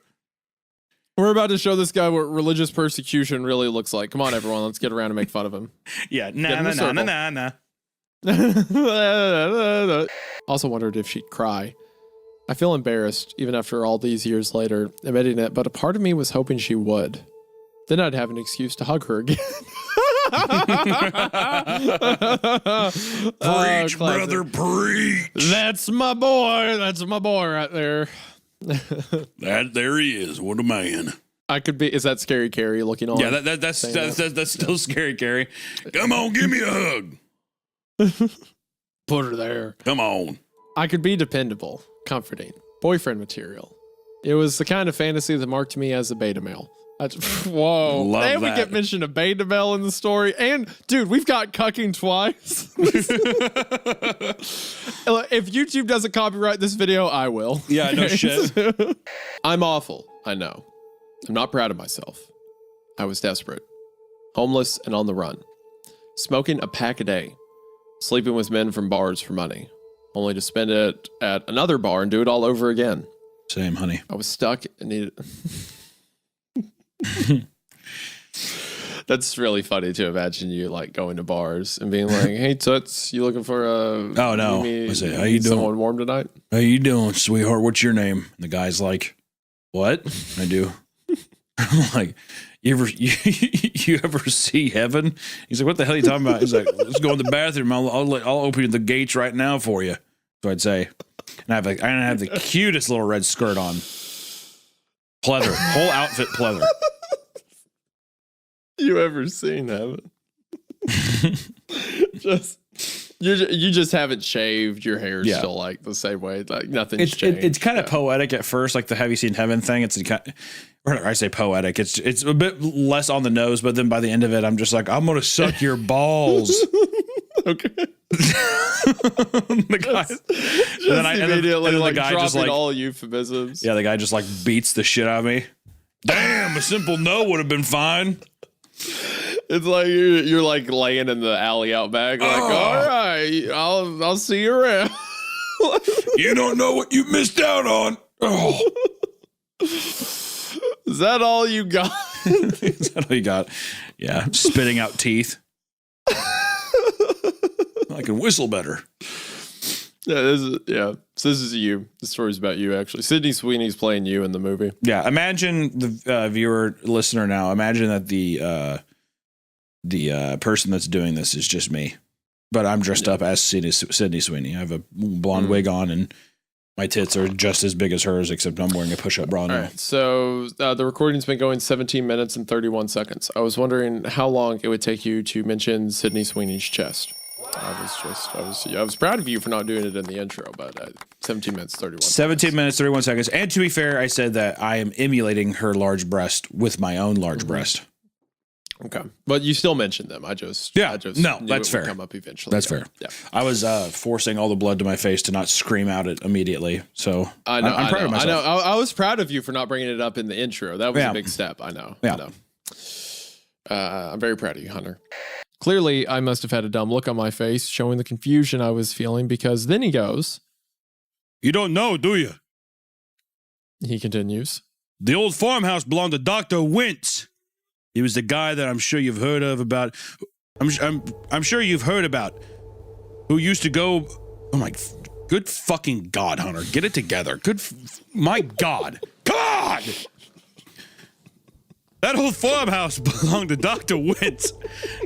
We're about to show this guy what religious persecution really looks like. Come on, everyone. Let's get around and make fun of him. Yeah, nah. Also wondered if she'd cry. I feel embarrassed, even after all these years later, admitting it, but a part of me was hoping she would. Then I'd have an excuse to hug her again. Preach, brother, preach. That's my boy. That's my boy right there. There he is. What a man. I could be. Is that Scary Carrie looking on? Yeah, that's still Scary Carrie. Come on, give me a hug. Put her there. Come on. I could be dependable, comforting, boyfriend material. It was the kind of fantasy that marked me as a beta male. Whoa. Love and we that. get mentioned a beta male in the story. And dude, we've got cucking twice. If YouTube doesn't copyright this video, I will. Yeah, no shit. I'm awful. I know. I'm not proud of myself. I was desperate, homeless and on the run, smoking a pack a day, sleeping with men from bars for money, only to spend it at another bar and do it all over again. Same, honey. I was stuck and needed... That's really funny to imagine you like going to bars and being like, "Hey Toots, you looking for a oh no, I say, how you doing? Someone warm tonight? How you doing, sweetheart? What's your name?" And the guy's like, "What?" I do. I'm like, you ever see heaven? He's like, "What the hell are you talking about?" He's like, "Let's go in the bathroom. I'll open the gates right now for you." So I'd say, and I have the cutest little red skirt on, pleather, whole outfit pleather. You ever seen heaven? You just haven't shaved. Your hair's still like the same way. Like nothing's changed. It's kind of poetic at first, like the "Have you seen heaven" thing. It's or I say poetic. It's a bit less on the nose, but then by the end of it, I'm just like, I'm gonna suck your balls. Okay. The guy, immediately the guy just like all euphemisms. Yeah, the guy just like beats the shit out of me. Damn, a simple no would have been fine. It's like you're like laying in the alley out back, like, all right, I'll see you around. You don't know what you missed out on. Oh. Is that all you got? Is that all you got? Yeah, spitting out teeth. I can whistle better. Yeah, So this is you. The story's about you, actually. Sydney Sweeney's playing you in the movie. Yeah, imagine the viewer, listener now. Imagine that the person that's doing this is just me, but I'm dressed up as Sydney Sweeney. I have a blonde wig on, and my tits are just as big as hers, except I'm wearing a push-up bra now. All right, so the recording's been going 17 minutes and 31 seconds. I was wondering how long it would take you to mention Sydney Sweeney's chest. I was proud of you for not doing it in the intro, but 17 minutes, 31 17 minutes, 31 seconds. And to be fair, I said that I am emulating her large breast with my own large breast. Okay. But you still mentioned them. I just no, knew that's it fair. would come up eventually. That's fair. Yeah. I was forcing all the blood to my face to not scream out it immediately. So I know. I'm proud of myself. I know. I was proud of you for not bringing it up in the intro. That was a big step. I know. Yeah. I know. I'm very proud of you, Hunter. Clearly, I must have had a dumb look on my face, showing the confusion I was feeling, because then he goes, "You don't know, do you?" He continues, "The old farmhouse belonged to Dr. Wentz. He was the guy that I'm sure you've heard of about. I'm sure you've heard about, who used to go. Oh my, good fucking God, Hunter, get it together. My God, God. That old farmhouse belonged to Dr. Wentz.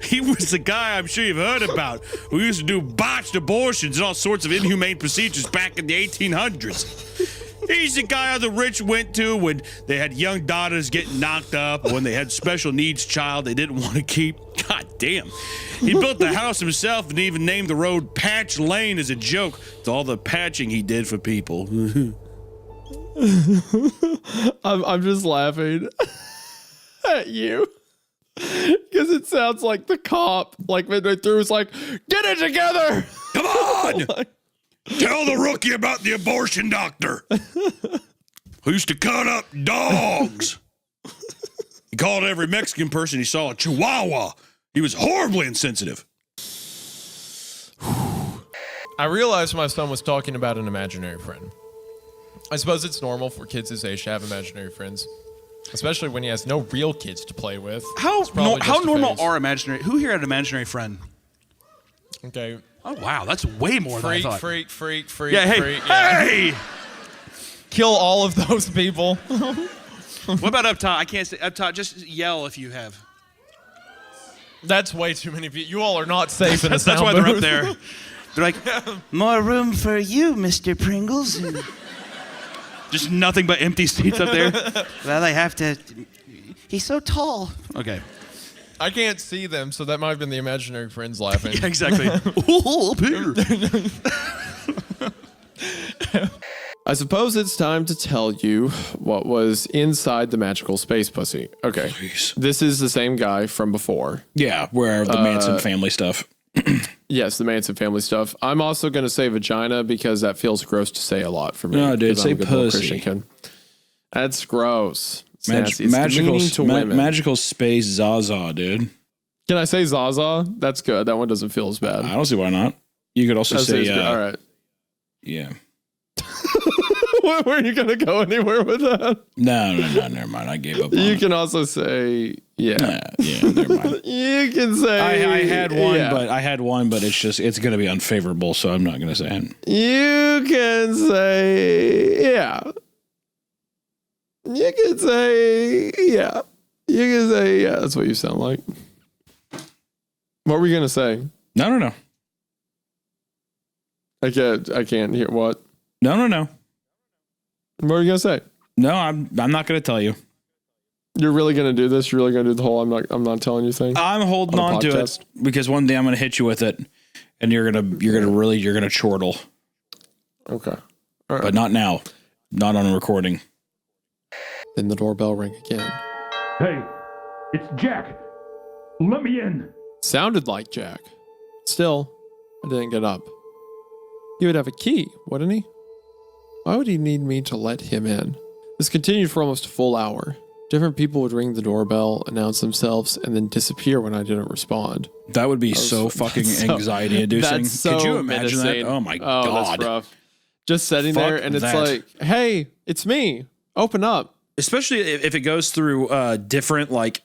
He was the guy I'm sure you've heard about, who used to do botched abortions and all sorts of inhumane procedures back in the 1800s. He's the guy all the rich went to when they had young daughters getting knocked up, or when they had special needs child they didn't want to keep. God damn. He built the house himself and even named the road Patch Lane as a joke to all the patching he did for people." I'm just laughing at you because it sounds like the cop, like midway through, is like, "Get it together! Come on! Tell the rookie about the abortion doctor who used to cut up dogs. He called every Mexican person he saw a chihuahua. He was horribly insensitive." I realized my son was talking about an imaginary friend. I suppose it's normal for kids his age to have imaginary friends, especially when he has no real kids to play with. How It's probably just a normal phase. are imaginary? Who here had an imaginary friend? Okay. Oh wow, that's way more than I thought. Freak. Yeah, hey, freak, yeah. hey! Kill all of those people. What about up top? I can't say up top. Just yell if you have. That's way too many people. You all are not safe in the That's sound why they're up booth. there. They're like, More room for you, Mr. Pringles. just nothing but empty seats up there. Well, I have to. He's so tall. Okay. I can't see them, so that might have been the imaginary friends laughing. Yeah, exactly. Oh, up here. I suppose it's time to tell you what was inside the magical space pussy. Okay. This is the same guy from before. Yeah, where the Manson family stuff. Yes, the Manson family stuff. I'm also going to say vagina because that feels gross to say a lot for me. No, dude, 'cause I'm say a good little pussy. Christian kid. That's gross. It's nasty. It's Magical, demeaning to women. magical space Zaza, dude. Can I say Zaza? That's good. That one doesn't feel as bad. I don't see why not. You could also say, all right. Yeah. Were you going to go anywhere with that? No, never mind. I gave up on You it. can also say, yeah. Yeah, never mind. You can say, I had one, yeah. but it's going to be unfavorable, so I'm not going to say it. You can say, yeah. You can say, yeah. You can say, yeah. That's what you sound like. What were you going to say? No. I can't hear what. No. What were you going to say? No, I'm not going to tell you. You're really going to do this? You're really going to do the whole I'm not telling you thing? I'm holding on to it because one day I'm going to hit you with it and you're going to chortle. Okay. All right. But not now. Not on a recording. Then the doorbell rang again. Hey, it's Jack. Let me in. Sounded like Jack. Still, I didn't get up. He would have a key, wouldn't he? Why would he need me to let him in? This continued for almost a full hour. Different people would ring the doorbell, announce themselves, and then disappear when I didn't respond. That would be so fucking anxiety inducing. That's so Could you imagine menacing. that? Oh my God. That's rough. Just sitting Fuck there and it's that. like, hey, it's me. Open up. Especially if it goes through different like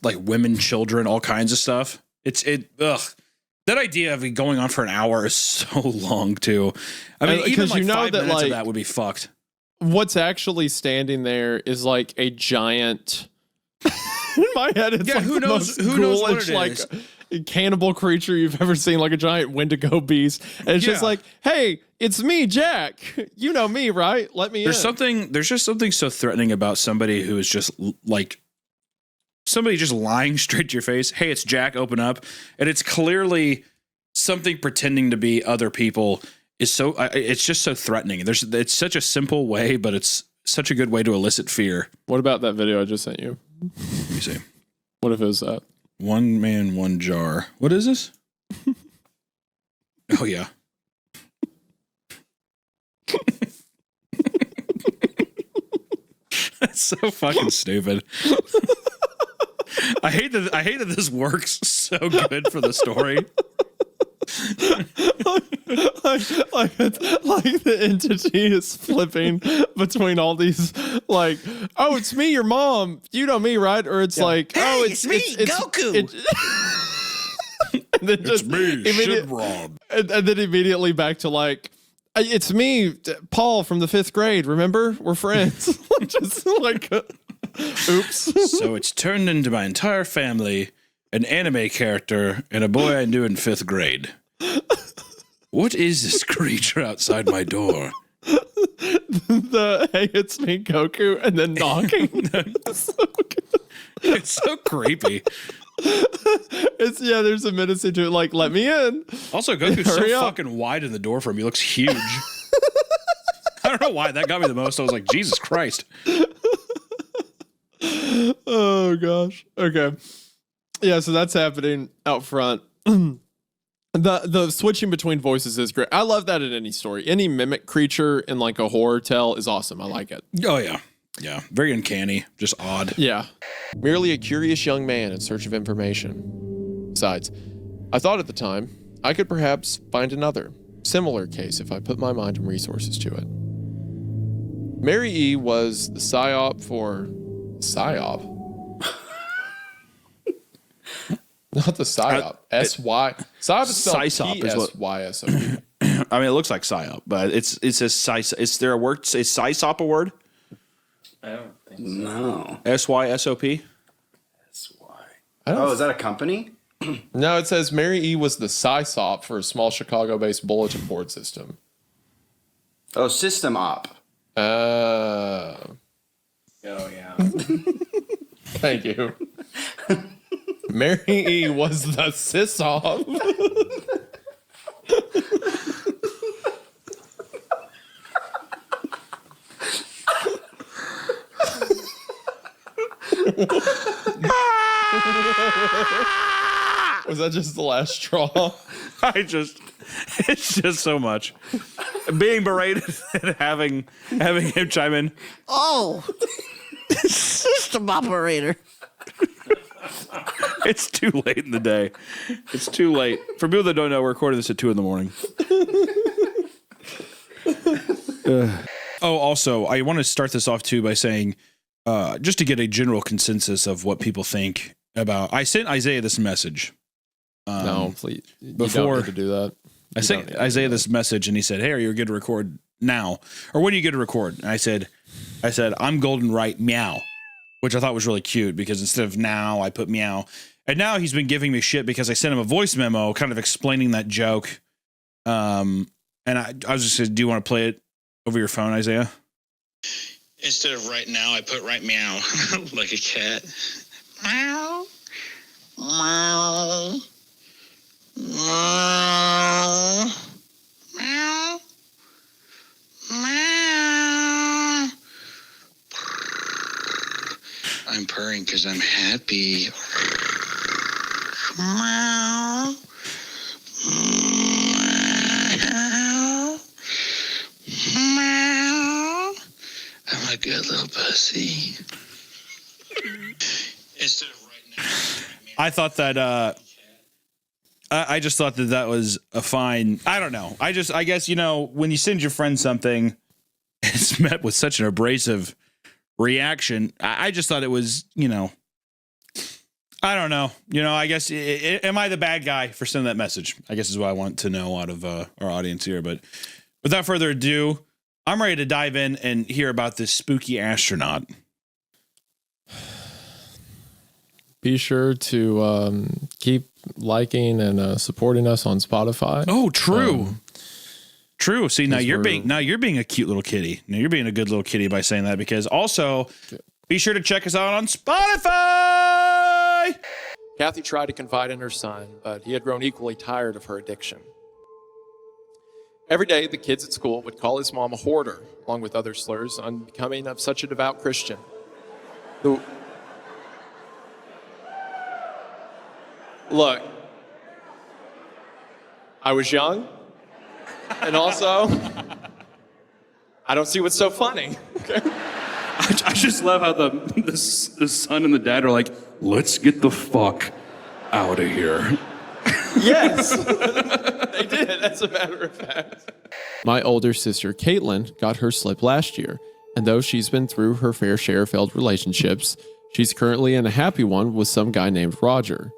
women, children, all kinds of stuff. Ugh. That idea of it going on for an hour is so long too. I mean, even like 5 minutes of that would be fucked. What's actually standing there is like a giant. In my head, it's like who the knows? most Who knows what ghoulish, it like is? cannibal creature you've ever seen, like a giant Wendigo beast. And it's just Yeah. like, hey, it's me, Jack. You know me, right? Let me in. There's just something so threatening about somebody who is just like somebody just lying straight to your face. Hey, it's Jack. Open up, and it's clearly something pretending to be other people is so, it's just so threatening. It's such a simple way, but it's such a good way to elicit fear. What about that video I just sent you? Let me see. What if it was that? One man, one jar. What is this? Oh, yeah. That's so fucking stupid. I hate that this works so good for the story. like the entity is flipping between all these, like, oh, it's me, your mom. You know me, right? Or it's like, Hey, oh, it's me, Goku. And then It's me, Shit Rob. And then immediately back to like, it's me, Paul from the 5th grade. Remember, we're friends. Just like, oops. So it's turned into my entire family, an anime character, and a boy I knew in 5th grade. What is this creature outside my door? The hey, it's me, Goku, and then knocking. It's so creepy. There's a menacing to it, like, let me in. Also, Goku's Hurry so up. fucking wide in the door for him. He looks huge. I don't know why that got me the most. I was like, Jesus Christ. Oh gosh. Okay. Yeah, so that's happening out front. The switching between voices is great. I love that in any story. Any mimic creature in like a horror tale is awesome. I like it. Oh yeah. Yeah. Very uncanny. Just odd. Yeah. Merely a curious young man in search of information. Besides, I thought at the time I could perhaps find another similar case if I put my mind and resources to it. Mary E. was the psyop for psyop. Not the psyop. S-Y. Psyop is spelled Psyop is what- P-S-Y-S-O-P. I mean, it looks like psyop, but it says psy. Is there a word? Is psyop a word? I don't think so. No. SYSOP? Oh, is that a company? No, it says Mary E. was the psyop for a small Chicago-based bulletin board system. Oh, System Op. Oh, yeah. Thank you. Mary E. was the sysop. Was that just the last straw? It's just so much. Being berated and having him chime in. Oh, system operator. It's too late in the day. It's too late. For people that don't know, we're recording this at 2 a.m. Oh, also, I want to start this off too by saying, just to get a general consensus of what people think about. I sent Isaiah this message. No, please. Before you don't need to do that. I sent Isaiah this message, and he said, "Hey, are you good to record now, or when are you good to record?" And I said, "I'm golden right, meow," which I thought was really cute because instead of now, I put meow. And now he's been giving me shit because I sent him a voice memo, kind of explaining that joke. And I was just saying, do you want to play it over your phone, Isaiah? Instead of right now, I put right meow, like a cat. Meow. Meow. Meow. Meow. Meow. I'm purring because I'm happy. Meow. Meow. Meow. I'm a good little pussy. Instead of right now. I thought that I just thought that was a fine. I don't know. I guess, you know, when you send your friend something, it's met with such an abrasive reaction. I just thought it was, you know, I don't know. You know, I guess, am I the bad guy for sending that message? I guess is what I want to know out of our audience here. But without further ado, I'm ready to dive in and hear about this spooky astronaut. Be sure to keep liking and supporting us on Spotify. Oh, true. True. See, now you're we're- being a cute little kitty. Now you're being a good little kitty by saying that, because also be sure to check us out on Spotify. Kathy tried to confide in her son, but he had grown equally tired of her addiction. Every day, the kids at school would call his mom a hoarder, along with other slurs, on becoming of such a devout Christian. Look, I was young, and also, I don't see what's so funny. Okay? I just love how the son and the dad are like, let's get the fuck out of here. Yes, they did, as a matter of fact. My older sister, Caitlin, got her slip last year, and though she's been through her fair share of failed relationships, she's currently in a happy one with some guy named Roger.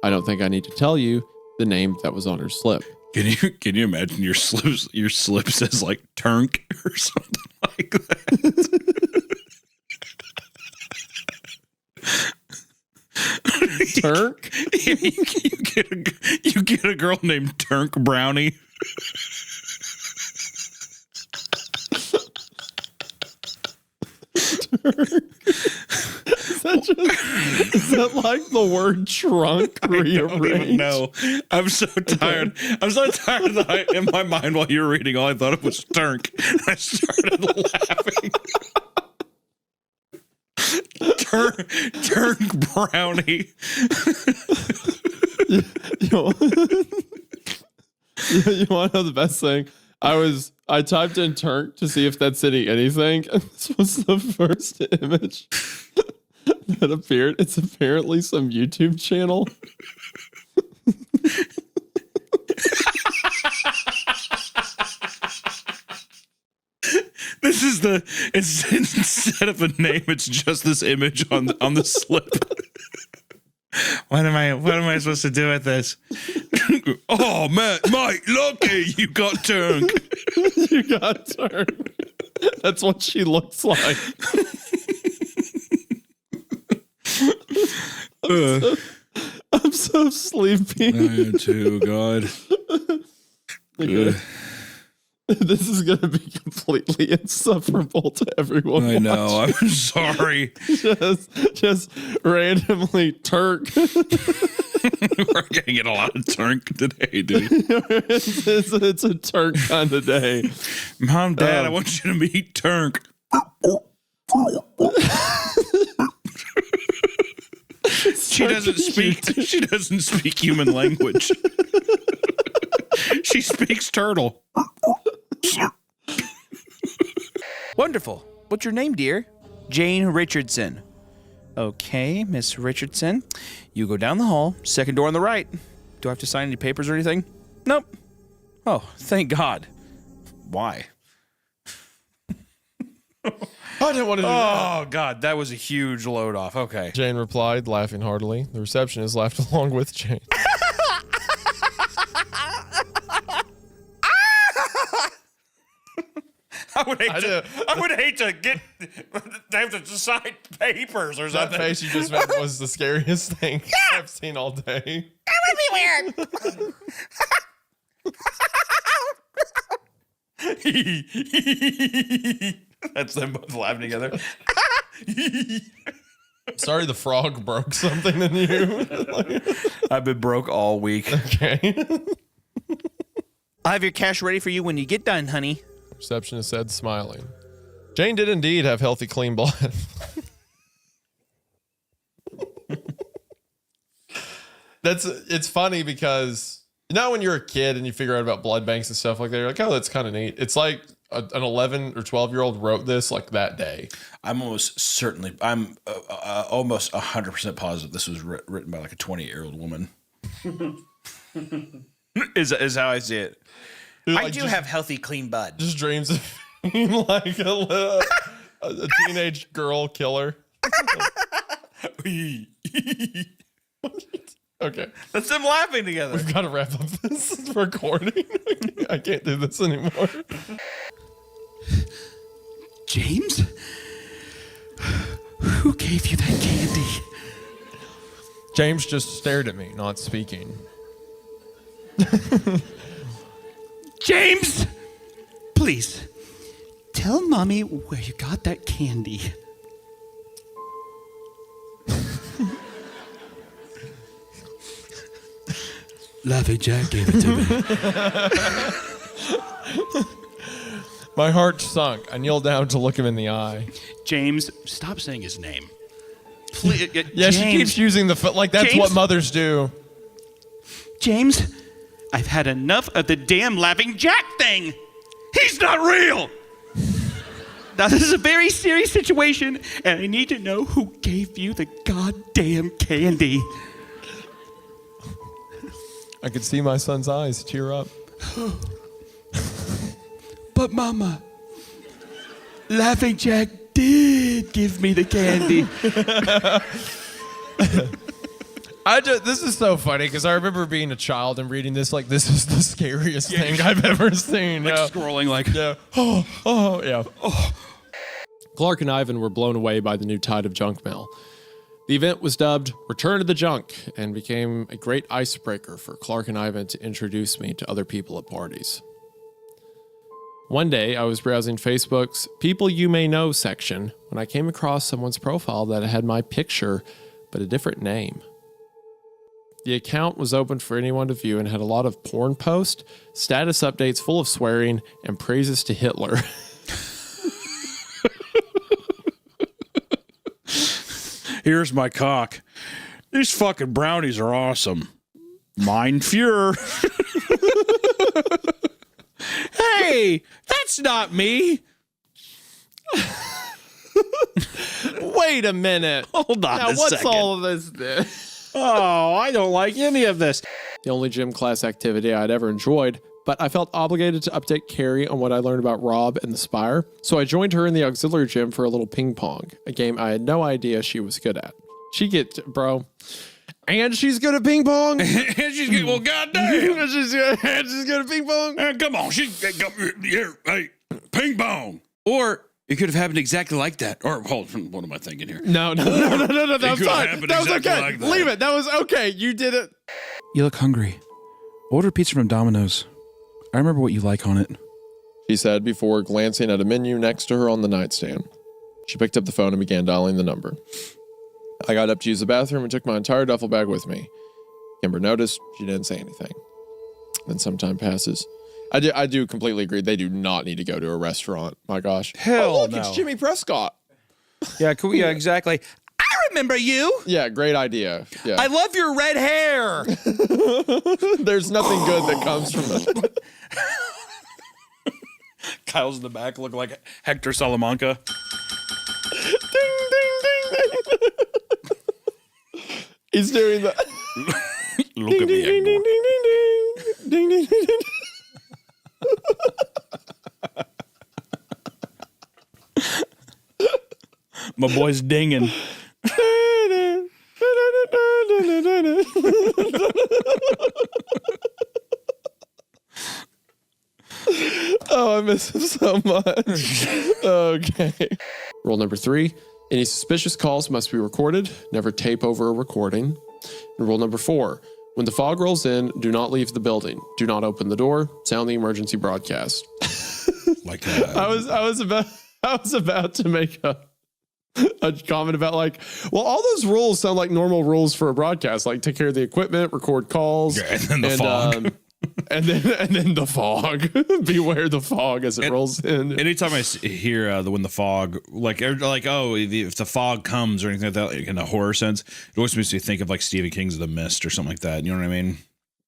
I don't think I need to tell you the name that was on her slip. Can you imagine your slip says like Turnk or something like that? Turk? You get a girl named Turk Brownie. Is that like the word trunk rearranged? No, I'm so tired. I'm so tired that in my mind while you were reading, all I thought it was Turk. I started laughing. Turk Brownie. You want to know the best thing? I typed in Turk to see if that's saying anything, and this was the first image that appeared. It's apparently some YouTube channel. This is it's instead of a name, it's just this image on the slip. What am I supposed to do with this? Oh man, mate, lucky you got turned. You got turned. That's what she looks like. I'm so sleepy. I am too, God. Okay. This is going to be completely insufferable to everyone. I know. watching. I'm sorry. Just randomly Turk. We're going to get a lot of Turk today, dude. it's a Turk kind of day. Mom, Dad, I want you to meet Turk. She doesn't speak human language. She speaks turtle. Wonderful. What's your name, dear? Jane Richardson. Okay, Miss Richardson. You go down the hall, second door on the right. Do I have to sign any papers or anything? Nope. Oh, thank God. Why? I didn't want to do that. Oh, God, that was a huge load off. Okay. Jane replied, laughing heartily. The receptionist laughed along with Jane. I would hate to get to have to sign papers or That something. face you just made was the scariest thing I've seen all day. That would be weird. That's them both laughing together. Sorry the frog broke something in you. I've been broke all week. Okay. I'll have your cash ready for you when you get done, honey. Receptionist said, smiling. Jane did indeed have healthy, clean blood. It's funny because when you're a kid and you figure out about blood banks and stuff like that, you're like, oh, that's kind of neat. It's like an 11 or 12-year-old wrote this like that day. I'm almost 100% positive this was written by like a 20-year-old woman. is how I see it. I do have healthy, clean blood. Just dreams of being like a teenage girl killer. Okay. That's them laughing together. We've got to wrap up this recording. I can't do this anymore. James? Who gave you that candy? James just stared at me, not speaking. James! Please, tell Mommy where you got that candy. Laughing Jack gave it to me. My heart sunk. I kneeled down to look him in the eye. James, stop saying his name. Please, Yeah, she keeps using the foot like that's James? what mothers do. James, I've had enough of the damn Laughing Jack thing. He's not real. Now, this is a very serious situation, and I need to know who gave you the goddamn candy. I could see my son's eyes tear up. But Mama, Laughing Jack did give me the candy. This is so funny because I remember being a child and reading this like this is the scariest thing I've ever seen. Like scrolling like, yeah. Yeah. Clark and Ivan were blown away by the new tide of junk mail. The event was dubbed Return to the Junk and became a great icebreaker for Clark and Ivan to introduce me to other people at parties. One day, I was browsing Facebook's People You May Know section when I came across someone's profile that had my picture, but a different name. The account was open for anyone to view and had a lot of porn posts, status updates full of swearing, and praises to Hitler. here's my cock. These fucking brownies are awesome. Mein Fuhrer. Hey, that's not me. Wait a minute. Hold on now, a what's second. all of this then? Oh, I don't like any of this. The only gym class activity I'd ever enjoyed, but I felt obligated to update Carrie on what I learned about Rob and the Spire, so I joined her in the auxiliary gym for a little ping pong, a game I had no idea she was good at. She gets, bro. And she's good at ping pong. And she's good. Well, goddamn. she's good at ping pong. Come on, here, hey, ping pong. Or it could have happened exactly like that. Or hold, what am I thinking here? No. That was fine. That was okay. Like that. Leave it. That was okay. You did it. You look hungry. Order pizza from Domino's. I remember what you like on it. She said before glancing at a menu next to her on the nightstand. She picked up the phone and began dialing the number. I got up to use the bathroom and took my entire duffel bag with me. Kimber noticed. She didn't say anything. Then some time passes. I do completely agree. They do not need to go to a restaurant. My gosh. Hell look, no. It's Jimmy Prescott. Yeah, cool. Yeah, exactly. I remember you. Yeah, great idea. Yeah. I love your red hair. There's nothing good that comes from it. Kyle's in the back, looking like Hector Salamanca. Ding, ding, ding, ding. He's doing the. Look at me, ding, ding, ding, ding, ding, ding, ding, ding, ding. My boy's dinging. Oh, I miss him so much. Okay. Rule number 3. Any suspicious calls must be recorded. Never tape over a recording. And rule number 4. When the fog rolls in, do not leave the building. Do not open the door. Sound the emergency broadcast. Like I was about to make a comment about like, well, all those rules sound like normal rules for a broadcast, like take care of the equipment, record calls, and then the fog. and then the fog. Beware the fog as it rolls in. Anytime I hear when the fog, like if the fog comes or anything like that, like in a horror sense, it always makes me think of like Stephen King's The Mist or something like that. You know what I mean?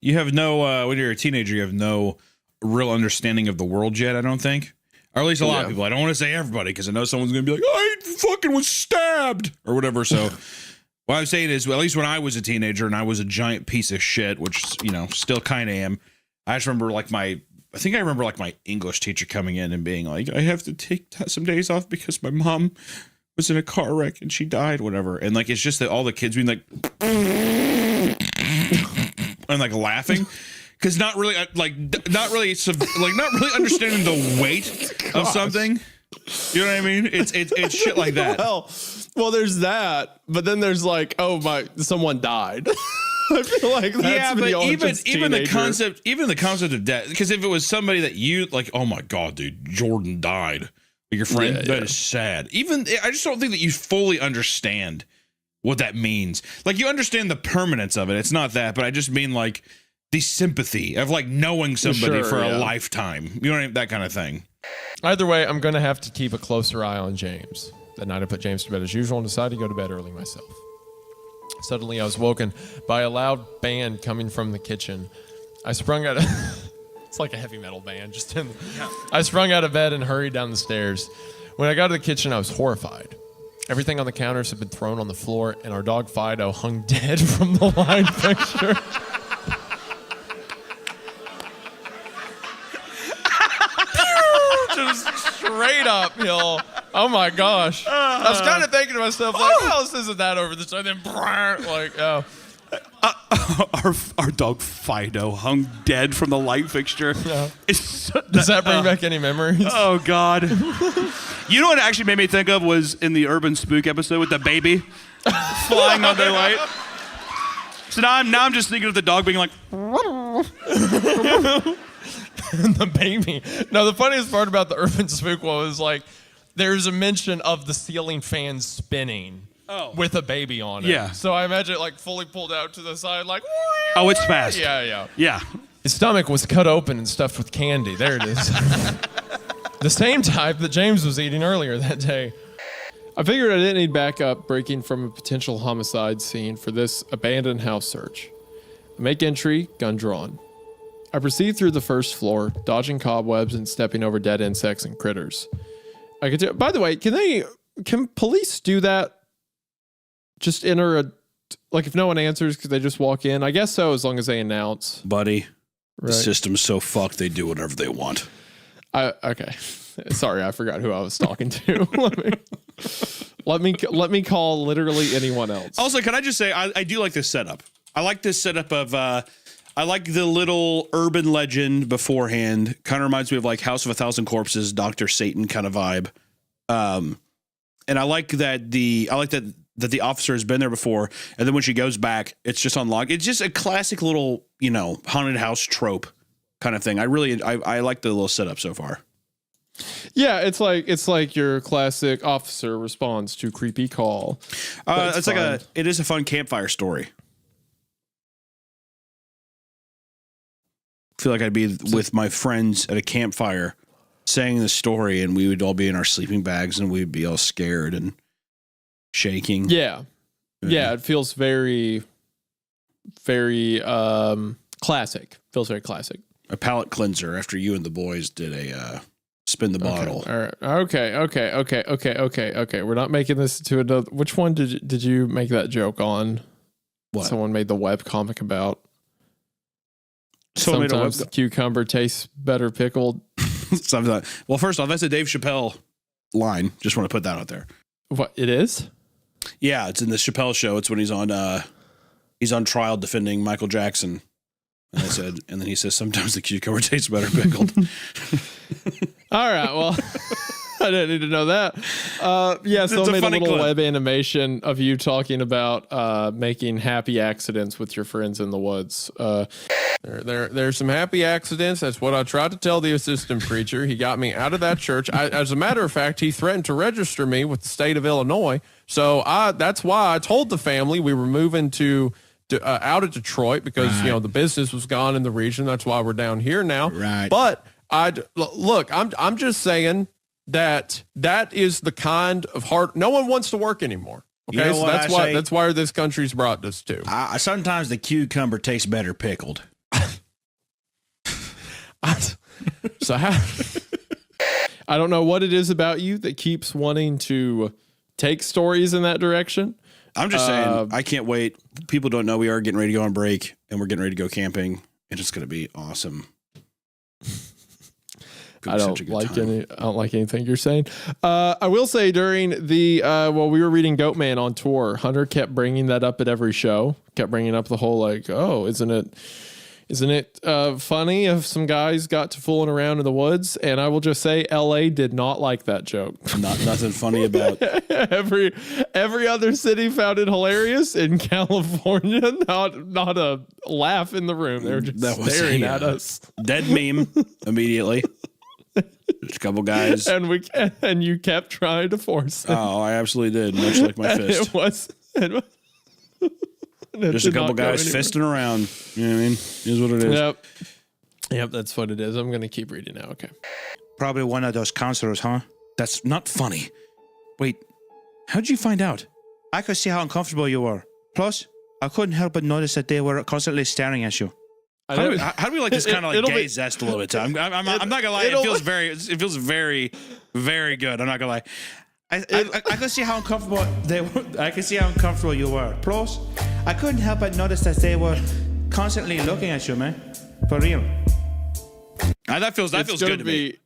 You have no when you're a teenager, you have no real understanding of the world yet. I don't think, or at least a lot of people. I don't want to say everybody because I know someone's gonna be like, I fucking was stabbed or whatever. So. What I'm saying is, well, at least when I was a teenager and I was a giant piece of shit, which, you know, still kind of am, I just remember I remember my English teacher coming in and being like, I have to take some days off because my mom was in a car wreck and she died, whatever. And like, it's just that all the kids being like, and like laughing. Cause not really understanding the weight of something. You know what I mean? It's shit like that. Well, there's that, but then there's like, someone died. I feel like that's but even the concept of death, because if it was somebody that you like, oh my god, dude, Jordan died, your friend, that is sad. I just don't think that you fully understand what that means. Like, you understand the permanence of it. It's not that, but I just mean like the sympathy of like knowing somebody Sure, for yeah. a lifetime. You know what I mean? That kind of thing. Either way, I'm going to have to keep a closer eye on James. That night I put James to bed as usual and decided to go to bed early myself. Suddenly I was woken by a loud band coming from the kitchen. I sprung out of... It's like a heavy metal band. I sprung out of bed and hurried down the stairs. When I got to the kitchen, I was horrified. Everything on the counters had been thrown on the floor, and our dog Fido hung dead from the line fixture. Just straight uphill. Oh my gosh. I was kind of thinking to myself, like, well, this isn't that over the side. Then, like, oh. Our dog Fido hung dead from the light fixture. Yeah. Does that bring back any memories? Oh, God. You know what it actually made me think of was in the Urban Spook episode with the baby flying on their light. So now I'm just thinking of the dog being like... The baby. No, the funniest part about the Urban Spook was like, there's a mention of the ceiling fan spinning with a baby on it. Yeah. So I imagine it like fully pulled out to the side, like. Oh, it's fast. Yeah. Yeah. His stomach was cut open and stuffed with candy. There it is. The same type that James was eating earlier that day. I figured I didn't need backup breaking from a potential homicide scene for this abandoned house search. I make entry, gun drawn. I proceed through the first floor, dodging cobwebs and stepping over dead insects and critters. By the way, can police do that? Just enter like if no one answers, could they just walk in? I guess so, as long as they announce. Buddy, Right. the system's so fucked they do whatever they want. Okay. Sorry, I forgot who I was talking to. let me call literally anyone else. Also, can I just say, I do like this setup. I like this setup of... I like the little urban legend beforehand. Kind of reminds me of like House of a Thousand Corpses, Dr. Satan kind of vibe. And I like that the officer has been there before, and then when she goes back, it's just unlocked. It's just a classic little, haunted house trope kind of thing. I like the little setup so far. Yeah, it's like your classic officer responds to creepy call. It is a fun campfire story. I feel like I'd be with my friends at a campfire saying the story, and we would all be in our sleeping bags and we'd be all scared and shaking. Yeah. Yeah, it feels very, very classic. Feels very classic. A palate cleanser after you and the boys did a spin the bottle. All right. Okay. We're not making this into another. Which one did you make that joke on? What? Someone made the web comic about. Someone Sometimes the cucumber tastes better pickled. Sometimes. Well, first off, that's a Dave Chappelle line. Just want to put that out there. What it is? Yeah, it's in the Chappelle show. It's when he's on trial defending Michael Jackson. And then he says, sometimes the cucumber tastes better pickled. All right. Well, I didn't need to know that. So I made a little web animation of you talking about making happy accidents with your friends in the woods. There's some happy accidents. That's what I tried to tell the assistant preacher. He got me out of that church. As a matter of fact, he threatened to register me with the state of Illinois. So that's why I told the family we were moving to out of Detroit because the business was gone in the region. That's why we're down here now. Right. But I'm just saying that is the kind of hard. No one wants to work anymore. Okay, You know so what that's why this country's brought us to. Sometimes the cucumber tastes better pickled. So I don't know what it is about you that keeps wanting to take stories in that direction. I'm just saying, I can't wait. People don't know we are getting ready to go on break, and we're getting ready to go camping, and it's going to be awesome. I don't like anything you're saying. I will say during the while we were reading Goatman on tour, Hunter kept bringing that up at every show. Kept bringing up the whole isn't it funny if some guys got to fooling around in the woods? And I will just say, LA did not like that joke. Nothing funny about every other city found it hilarious. In California, not a laugh in the room. They were just staring at us. Dead meme immediately. Just a couple guys, and you kept trying to force it. Oh, I absolutely did, much like my fist. It was Just a couple guys fisting around. You know what I mean? Is what it is. Yep, that's what it is. I'm going to keep reading now. Okay. Probably one of those counselors, huh? That's not funny. Wait, how'd you find out? I could see how uncomfortable you were. Plus, I couldn't help but notice that they were constantly staring at you. How do we like this kind of like gay zest a little bit? I'm not gonna lie. It feels very, very good. I'm not gonna lie. I could see how uncomfortable they were. I could see how uncomfortable you were. Plus, I couldn't help but notice that they were constantly looking at you, man. For real. That feels good to me.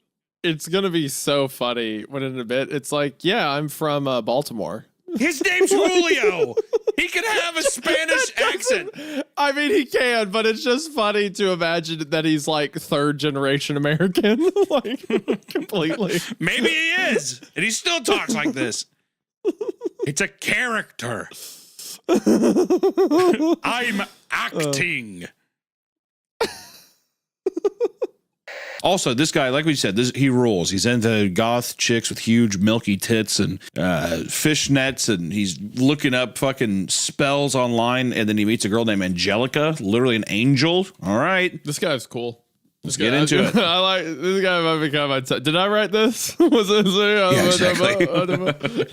It's gonna be so funny when in a bit it's like, yeah, I'm from Baltimore. His name's Julio. He can have a Spanish accent. I mean, he can, but it's just funny to imagine that he's like third generation American, like completely. Maybe he is, and he still talks like this. It's a character. I'm acting. Also, this guy, like we said, he rules. He's into goth chicks with huge milky tits and fishnets, and he's looking up fucking spells online, and then he meets a girl named Angelica, literally an angel. All right. This guy's cool. Let's get into it. I like this guy. Might become my did I write this? Was it? Yeah, exactly.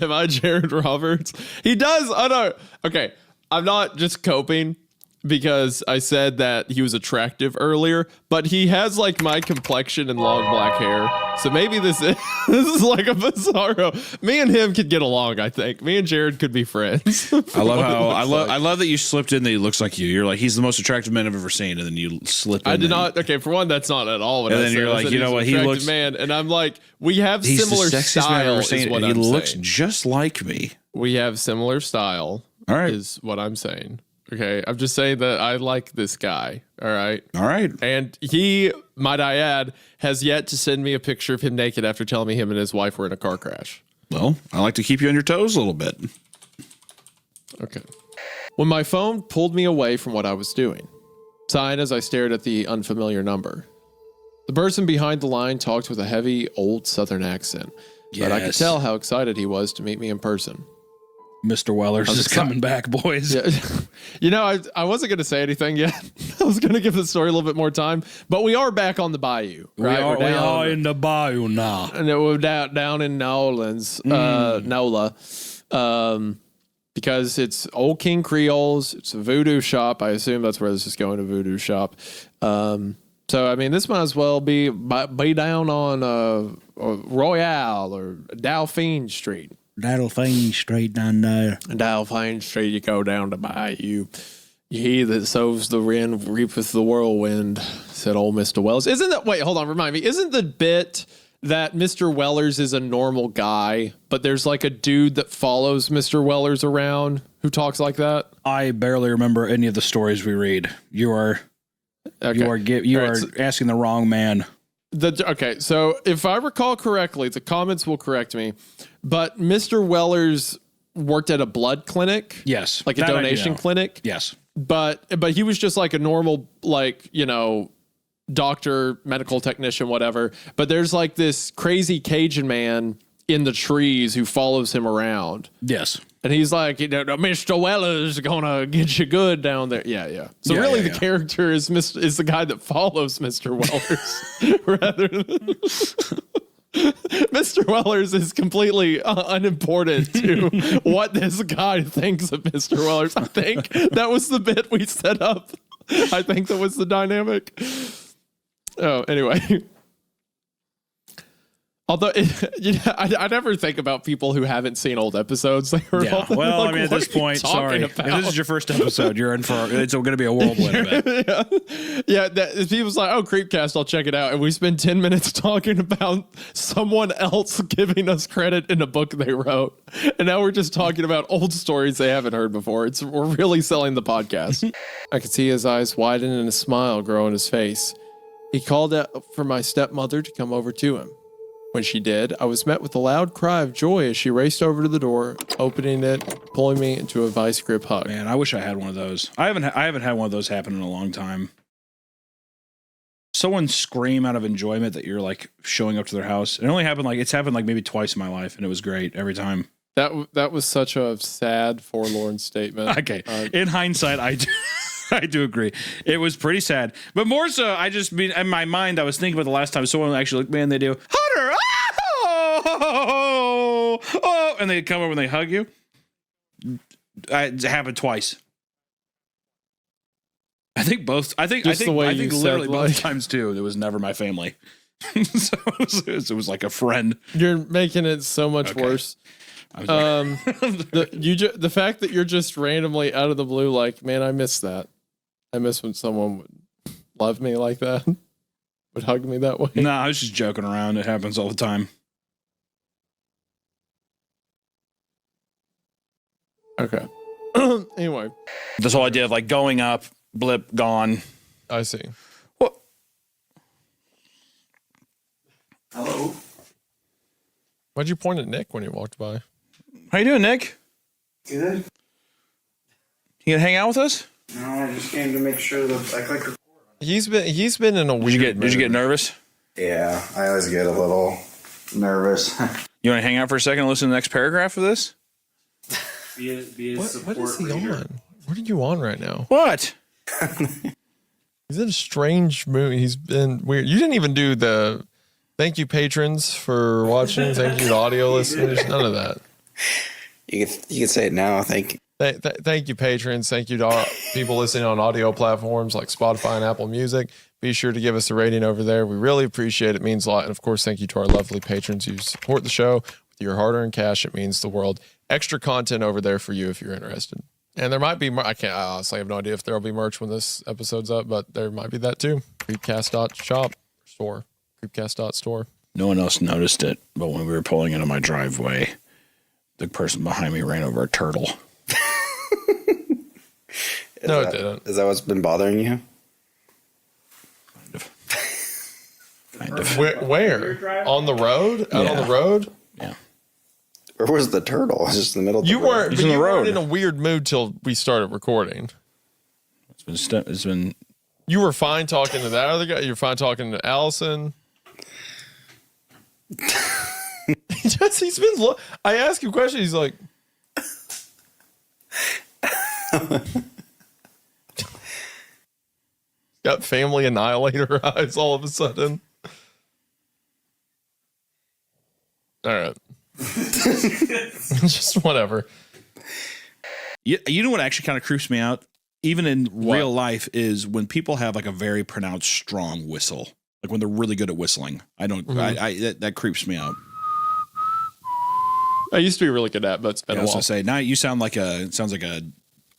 Am I Jared Roberts? He does. Oh no. Okay. I'm not just coping because I said that he was attractive earlier, but he has like my complexion and long black hair. So maybe this is like a bizarro. Me and him could get along, I think. Me and Jared could be friends. I love that you slipped in that he looks like you. You're like, he's the most attractive man I've ever seen, and then you slip in. I did not. Okay, for one, that's not at all what and I then said. you're like, you know what, he looks man, and I'm like, we have he's similar the sexiest man I've ever style. seen, Is what and he I'm looks saying. just like me. We have similar style. All right, is what I'm saying. Okay, I'm just saying that I like this guy. All right. And he, might I add, has yet to send me a picture of him naked after telling me him and his wife were in a car crash. Well, I like to keep you on your toes a little bit. Okay. When my phone pulled me away from what I was doing, sighed as I stared at the unfamiliar number. The person behind the line talked with a heavy, old Southern accent, but I could tell how excited he was to meet me in person. Mr. Wellers is coming back, boys. Yeah. You know, I wasn't going to say anything yet. I was going to give the story a little bit more time, but we are back on the bayou. Right? We are in the bayou now. And we're down in New Orleans, NOLA, because it's Old King Creole's. It's a voodoo shop. I assume that's where this is going, a voodoo shop. So, I mean, this might as well be down on Royale or Dauphine Street. Dauphine Street down there. Dauphine Street, you go down to Bayou. He that sows the wind reapeth the whirlwind, said old Mr. Wellers. Isn't that, wait, hold on, remind me. Isn't the bit that Mr. Wellers is a normal guy, but there's like a dude that follows Mr. Wellers around who talks like that? I barely remember any of the stories we read. You are asking the wrong man. Okay, so if I recall correctly, the comments will correct me, but Mr. Wellers worked at a blood clinic. Yes. Like a donation clinic. Yes. But he was just like a normal, like, you know, doctor, medical technician, whatever. But there's like this crazy Cajun man in the trees who follows him around. Yes. And he's like, you know, Mr. Weller's gonna get you good down there. Yeah. So really, the character is the guy that follows Mr. Wellers, rather than Mr. Wellers is completely unimportant to what this guy thinks of Mr. Wellers. I think that was the bit we set up. I think that was the dynamic. Oh, anyway. Although, I never think about people who haven't seen old episodes. Well, I mean, at this point, sorry. If this is your first episode, you're in for it's going to be a whirlwind. People's like, oh, CreepCast, I'll check it out. And we spend 10 minutes talking about someone else giving us credit in a book they wrote. And now we're just talking about old stories they haven't heard before. We're really selling the podcast. I could see his eyes widen and a smile grow on his face. He called out for my stepmother to come over to him. When she did, I was met with a loud cry of joy as she raced over to the door, opening it, pulling me into a vice grip hug. Man, I wish I had one of those. I haven't had one of those happen in a long time. Someone scream out of enjoyment that you're like showing up to their house. It's happened like maybe twice in my life, and it was great every time. That was such a sad, forlorn statement. Okay. In hindsight, I do agree. It was pretty sad. But more so, in my mind, I was thinking about the last time someone actually looked, man, they do, Hunter, oh, and they come over and they hug you. It happened twice. I think literally both times too. It was never my family. So it was like a friend. You're making it so much worse. The fact that you're just randomly out of the blue, like, man, I miss that. I miss when someone would love me like that, would hug me that way. Nah, I was just joking around. It happens all the time. Okay. Anyway, this whole idea of like going up, blip, gone. I see. What? Hello. Why'd you point at Nick when he walked by? How you doing, Nick? Good. You gonna hang out with us? No, I just came to make sure that I click record. He's been in a weird Did you get nervous? Yeah, I always get a little nervous. You want to hang out for a second and listen to the next paragraph of this? What is he on? What are you on right now? What? He's in a strange mood. He's been weird. You didn't even do the thank you patrons for watching. Thank you to audio listeners. None of that. You can say it now. Thank you. Thank you, patrons. Thank you to all people listening on audio platforms like Spotify and Apple Music. Be sure to give us a rating over there. We really appreciate it. It means a lot. And of course, thank you to our lovely patrons who support the show with your hard-earned cash. It means the world. Extra content over there for you if you're interested. And there might be, I honestly have no idea if there'll be merch when this episode's up, but there might be that too. CreepCast.shop store. CreepCast.store. No one else noticed it, but when we were pulling into my driveway, the person behind me ran over a turtle. No, it didn't. Is that what's been bothering you? Kind of. Where? On the road? Out on the road? Yeah. Where was the turtle? It's just in the middle of the You road. weren't in a weird mood till we started recording. It's been. You were fine talking to that other guy. You were fine talking to Allison. He's been. I ask him questions. He's like. Got family annihilator eyes all of a sudden. All right. Just whatever. You know what actually kind of creeps me out, even in real life, is when people have like a very pronounced, strong whistle. Like when they're really good at whistling. I don't. That creeps me out. I used to be really good at, but it's been a while. I was gonna say now you sound like it sounds like a,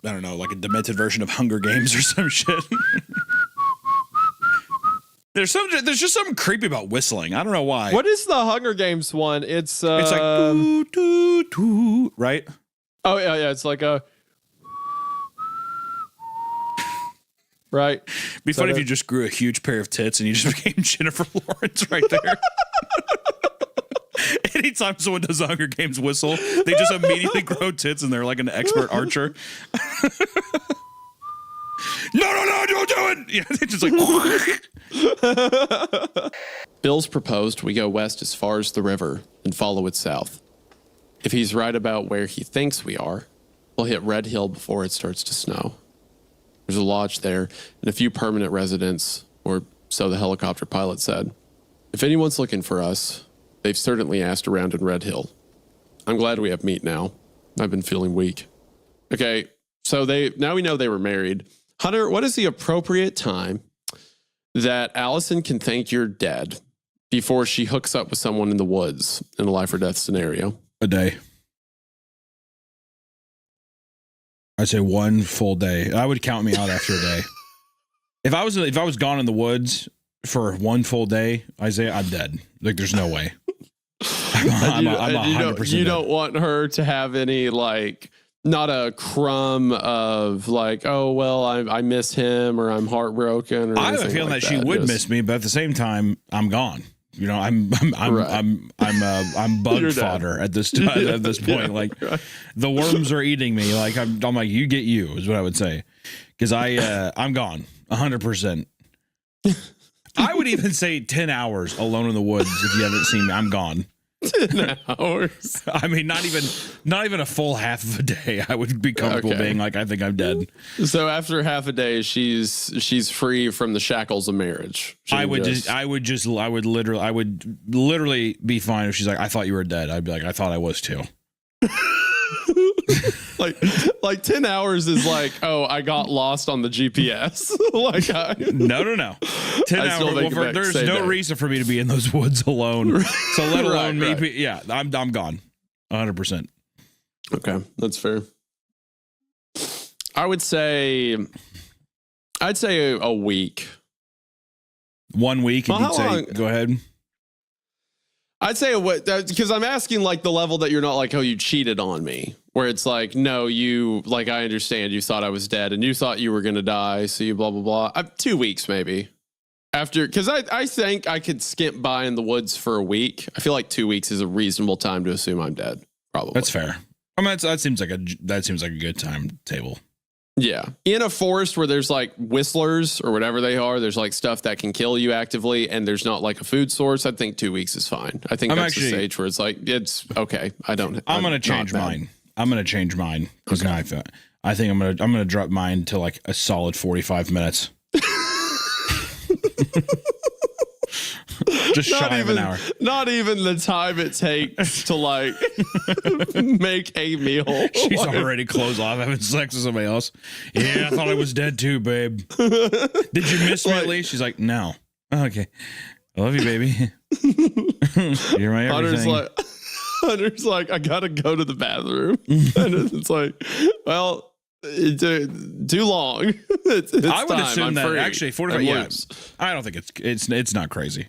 I don't know, like a demented version of Hunger Games or some shit. There's just something creepy about whistling. I don't know why. What is the Hunger Games one? It's like doo, doo, doo, right? Oh yeah, it's like a right. Be funny if you just grew a huge pair of tits and you just became Jennifer Lawrence right there. Anytime someone does the Hunger Games whistle, they just immediately grow tits and they're like an expert archer. No, don't do it. Yeah, it's just like. Bill's proposed we go west as far as the river and follow it south. If he's right about where he thinks we are, we'll hit Red Hill before it starts to snow. There's a lodge there and a few permanent residents, or so the helicopter pilot said. If anyone's looking for us, they've certainly asked around in Red Hill. I'm glad we have meat now. I've been feeling weak. Okay, so now we know they were married. Hunter, what is the appropriate time that Allison can think you're dead before she hooks up with someone in the woods in a life or death scenario? A day. I'd say one full day. I would count me out after a day. If I was gone in the woods for one full day, Isaiah, I'm dead. Like there's no way. I'm 100%. You don't want her to have any not a crumb of oh well, I miss him or I'm heartbroken. Or I have a feeling that she would miss me, but at the same time, I'm gone. You know, I'm bug fodder at this point. Like the worms are eating me. Like I'm like you get you is what I would say, because I'm gone 100%. I would even say 10 hours alone in the woods if you haven't seen me. I'm gone. 10 hours. I mean, not even a full half of a day. I would be comfortable being like, I think I'm dead. So after half a day, she's free from the shackles of marriage. I would literally be fine if she's like, I thought you were dead. I'd be like, I thought I was too. like 10 hours is like, oh, I got lost on the GPS. No. 10 hours. There's no reason for me to be in those woods alone. So let alone me. Right. Yeah, I'm gone. 100%. Okay, that's fair. I'd say a week. 1 week, and you'd say, long? go ahead. I'd say because I'm asking like the level that you're not like, oh, you cheated on me, where it's like, no, you like, I understand you thought I was dead and you thought you were going to die. So you blah, blah, blah. 2 weeks maybe after, because I think I could skimp by in the woods for a week. I feel like 2 weeks is a reasonable time to assume I'm dead. Probably. That's fair. I mean, that seems like a good timetable. Yeah. In a forest where there's like whistlers or whatever they are, there's like stuff that can kill you actively and there's not like a food source. I think 2 weeks is fine. I think that's the stage where it's like, it's okay. I'm going to change mine. I'm going to change mine because now I think I'm going to drop mine to like a solid 45 minutes. Just shy of an hour. Not even the time it takes to like make a meal. She's already closed off having sex with somebody else. Yeah, I thought I was dead too, babe. Did you miss me at least? She's like, no. Okay. I love you, baby. You're my everything. Hunter's like, I gotta go to the bathroom. And it's like, well, too long. It's I would time. assume I'm that free. actually 45. Yeah, I don't think it's not crazy.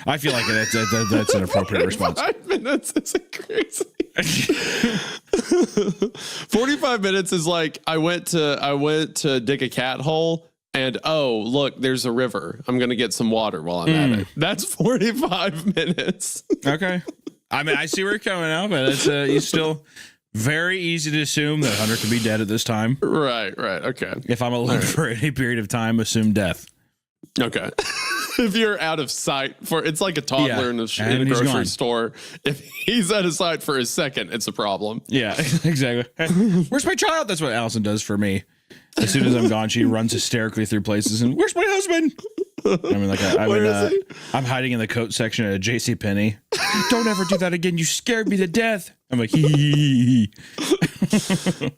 I feel like that's an appropriate response. 5 minutes isn't crazy. 45 minutes is like I went to dig a cat hole and oh look, there's a river. I'm gonna get some water while I'm at it. That's 45 minutes. Okay. I mean, I see where you're coming out, but it's still very easy to assume that Hunter could be dead at this time. Right. Okay. If I'm alone for any period of time, assume death. Okay. If you're out of sight it's like a toddler in a grocery store. If he's out of sight for a second, it's a problem. Yeah, exactly. Where's my child? That's what Allison does for me. As soon as I'm gone, she runs hysterically through places and where's my husband? I mean, I'm hiding in the coat section at a JCPenney. Don't ever do that again. You scared me to death. I'm like, hee.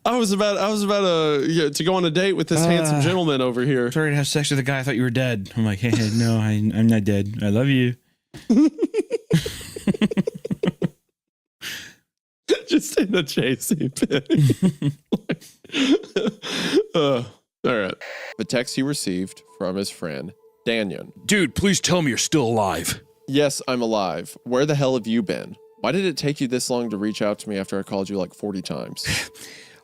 I was about to go on a date with this handsome gentleman over here. Sorry to have sex with a guy. I thought you were dead. I'm like, hey, no, I'm not dead. I love you. Just in a JCPenney. All right. The text he received from his friend Danyon. Dude, please tell me you're still alive. Yes, I'm alive. Where the hell have you been? Why did it take you this long to reach out to me after I called you like 40 times?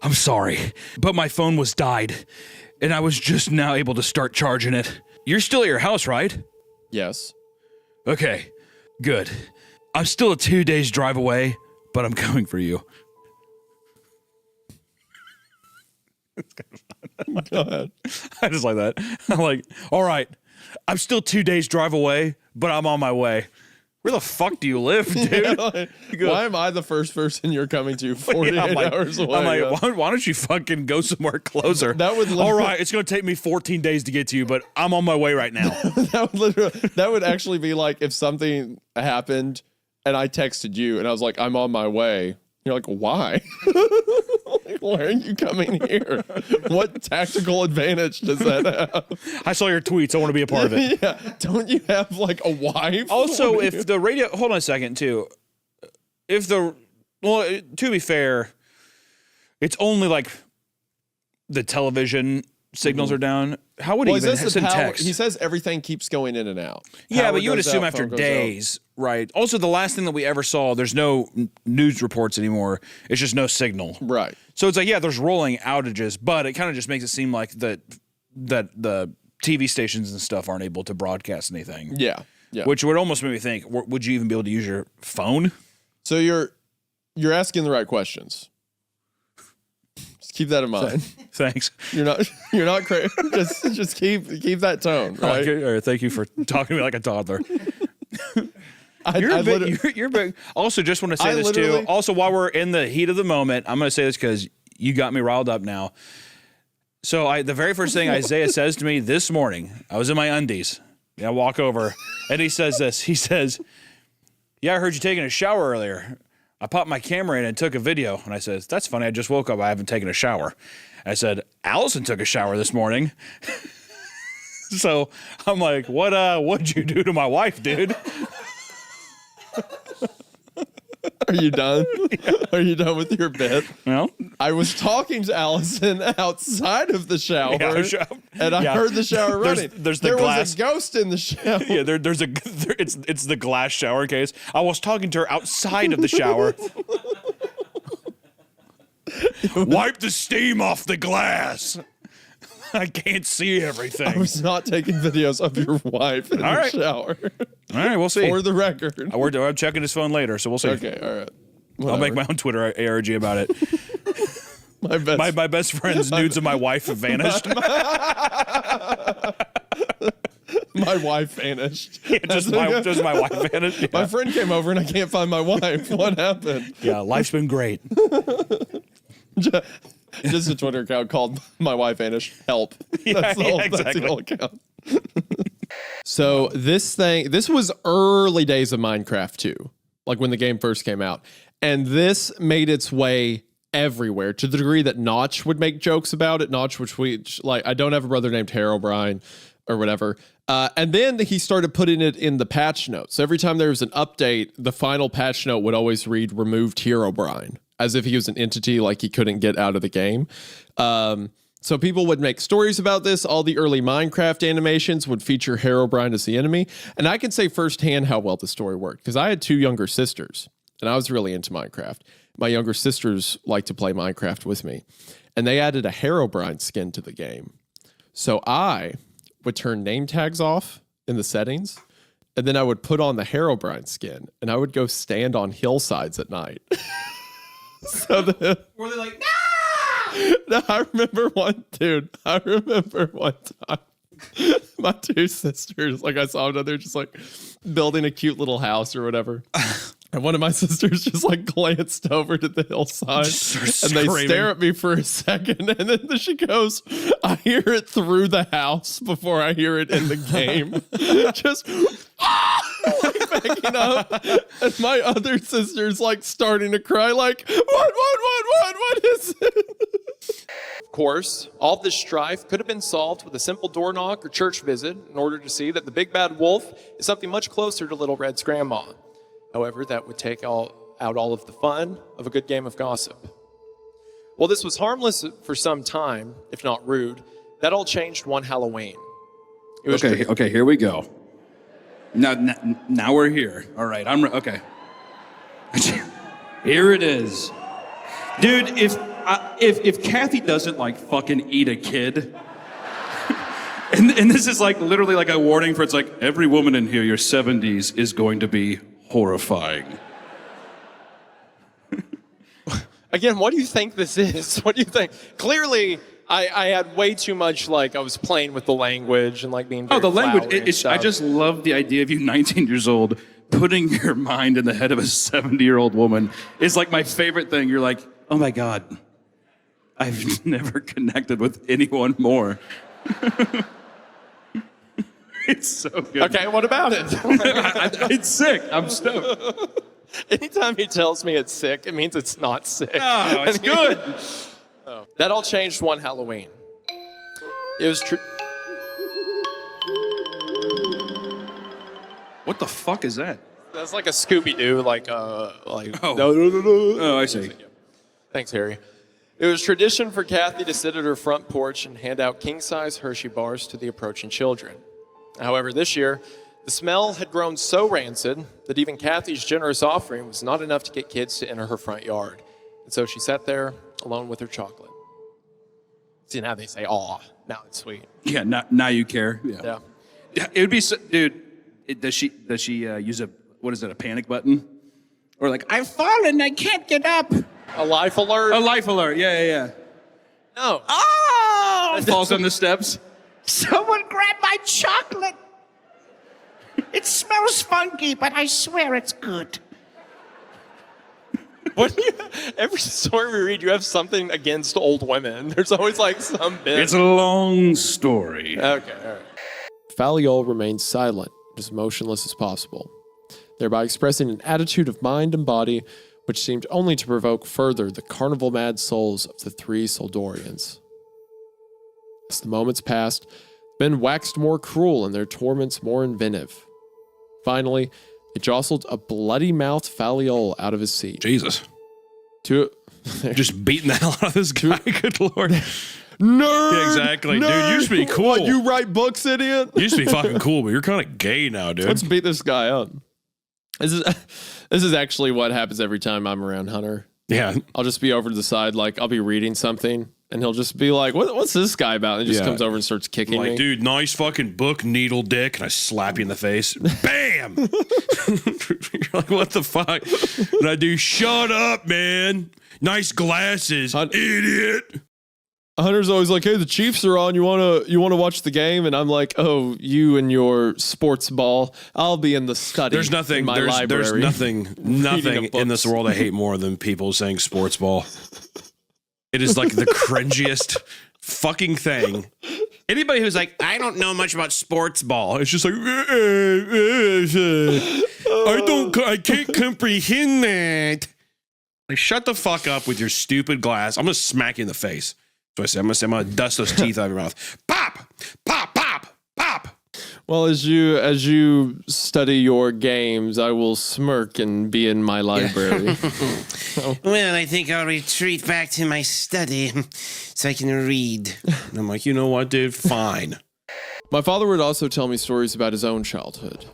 I'm sorry, but my phone was died, and I was just now able to start charging it. You're still at your house, right? Yes. Okay, good. I'm still a 2 days drive away, but I'm coming for you. It's kind of fun. Go ahead. I just like that. I'm like, all right, I'm still 2 days drive away, but I'm on my way. Where the fuck do you live, dude? Yeah, why am I the first person you're coming to 48 hours away? I'm like, why don't you fucking go somewhere closer? All right, it's going to take me 14 days to get to you, but I'm on my way right now. that would actually be like if something happened and I texted you and I was like, I'm on my way. You're like, why? Like, why are you coming here? What tactical advantage does that have? I saw your tweets. I want to be a part of it. Yeah. Don't you have like a wife? Also, if the radio, hold on a second too. To be fair, it's only like the television signals are down. How would he even send text? He says everything keeps going in and out. Yeah, Power but you would goes assume out, after phone goes days, right? Also, the last thing that we ever saw, there's no news reports anymore. It's just no signal. Right. So it's like, yeah, there's rolling outages, but it kind of just makes it seem like that the TV stations and stuff aren't able to broadcast anything. Yeah. Which would almost make me think, would you even be able to use your phone? So you're asking the right questions. Just keep that in mind. Thanks. You're not crazy. just keep that tone. Right? Okay, all right, thank you for talking to me like a toddler. You're big. Also, just want to say this too. Also, while we're in the heat of the moment, I'm going to say this because you got me riled up now. So the very first thing Isaiah says to me this morning, I was in my undies. I walk over, and he says this. He says, "Yeah, I heard you taking a shower earlier. I popped my camera in and took a video." And I said, "That's funny. I just woke up. I haven't taken a shower." I said, "Allison took a shower this morning." So I'm like, what'd you do to my wife, dude? Are you done? Yeah. Are you done with your bit? No. I was talking to Allison outside of the shower, and I heard the shower running. There was a ghost in the shower. Yeah, it's the glass shower case. I was talking to her outside of the shower. Wipe the steam off the glass. I can't see everything. I was not taking videos of your wife in the shower. All right, we'll see. For the record. I'm checking his phone later, so we'll see. Okay, all right. I'll make my own Twitter ARG about it. My best friend's nudes of my wife have vanished. My wife vanished. Yeah, just my wife vanished. Yeah. My friend came over and I can't find my wife. What happened? Yeah, life's been great. Just a Twitter account called My Wife Vanished. Help. That's the whole account. So this was early days of Minecraft too, like when the game first came out. And this made its way everywhere to the degree that Notch would make jokes about it. Notch, I don't have a brother named Herobrine or whatever. And then he started putting it in the patch notes. So every time there was an update, the final patch note would always read removed Herobrine, as if he was an entity like he couldn't get out of the game. So people would make stories about this. All the early Minecraft animations would feature Herobrine as the enemy. And I can say firsthand how well the story worked, because I had 2 younger sisters, and I was really into Minecraft. My younger sisters liked to play Minecraft with me, and they added a Herobrine skin to the game. So I would turn name tags off in the settings, and then I would put on the Herobrine skin, and I would go stand on hillsides at night. Were they like, no, I remember one time my 2 sisters, like I saw them, they're just like building a cute little house or whatever. And one of my sisters just like glanced over to the hillside and they stare at me for a second. And then she goes, I hear it through the house before I hear it in the game. Just like backing up. And my other sister's like starting to cry like, what is it? Of course, all of this strife could have been solved with a simple door knock or church visit in order to see that the big bad wolf is something much closer to Little Red's grandma. However, that would take out all of the fun of a good game of gossip. While this was harmless for some time, if not rude, that all changed one Halloween. Okay, here we go. Now we're here. All right, okay. Here it is. Dude, if Kathy doesn't like fucking eat a kid, and this is like literally like a warning for, it's like, every woman in here, your 70s is going to be horrifying. Again, what do you think this is? What do you think? Clearly, I had way too much, like, I was playing with the language and like being very the language. flowery and stuff. I just love the idea of you 19 years old putting your mind in the head of a 70-year-old woman is like my favorite thing. You're like, oh my God, I've never connected with anyone more. It's so good. Okay, what about it? It's sick. I'm stoked. Anytime he tells me it's sick, it means it's not sick. No, it's good. That all changed one Halloween. It was true. What the fuck is that? That's like a Scooby-Doo, like. Oh. No. Oh, I see. Thanks, Harry. It was tradition for Kathy to sit at her front porch and hand out king-size Hershey bars to the approaching children. However, this year, the smell had grown so rancid that even Kathy's generous offering was not enough to get kids to enter her front yard. And so she sat there alone with her chocolate. See, now they say, aw, now it's sweet. Yeah, now you care. Yeah. It would be, dude, does she use a panic button? Or like, I've fallen, I can't get up. A life alert? A life alert, yeah. No. Oh! Falls on the steps. Someone grab my chocolate. It smells funky, but I swear it's good. What do you, every story we read, you have something against old women. There's always like some bit. It's a long story. Okay, all right. Faliol remained silent, as motionless as possible, thereby expressing an attitude of mind and body which seemed only to provoke further the carnival-mad souls of the three Soldorians. As the moments passed, men waxed more cruel and their torments more inventive. Finally, they jostled a bloody-mouthed Faliol out of his seat. Jesus. Just beating the hell out of this guy. Good Lord. Nerd! Yeah, exactly. Nerd! Dude, you used to be cool. What, you write books, idiot? You used to be fucking cool, but you're kind of gay now, dude. Let's beat this guy up. This is actually what happens every time I'm around Hunter. Yeah. I'll just be over to the side, like I'll be reading something, and he'll just be like, what's this guy about? And he just comes over and starts kicking me. Dude, nice fucking book, needle dick. And I slap you in the face. Bam! You're like, what the fuck? And I do, shut up, man. Nice glasses, idiot. Hunter's always like, hey, the Chiefs are on. You wanna watch the game? And I'm like, oh, you and your sports ball. I'll be in the study. There's nothing. In my library. There's nothing in this world I hate more than people saying sports ball. It is like the cringiest fucking thing. Anybody who's like, I don't know much about sports ball. It's just like, I can't comprehend that. Like, shut the fuck up with your stupid glass. I'm gonna smack you in the face. So I say, I'm gonna dust those teeth out of your mouth. Pop, pop, pop, pop. Well, as you study your games, I will smirk and be in my library. Well, I think I'll retreat back to my study so I can read. And I'm like, you know what, dude? Fine. My father would also tell me stories about his own childhood.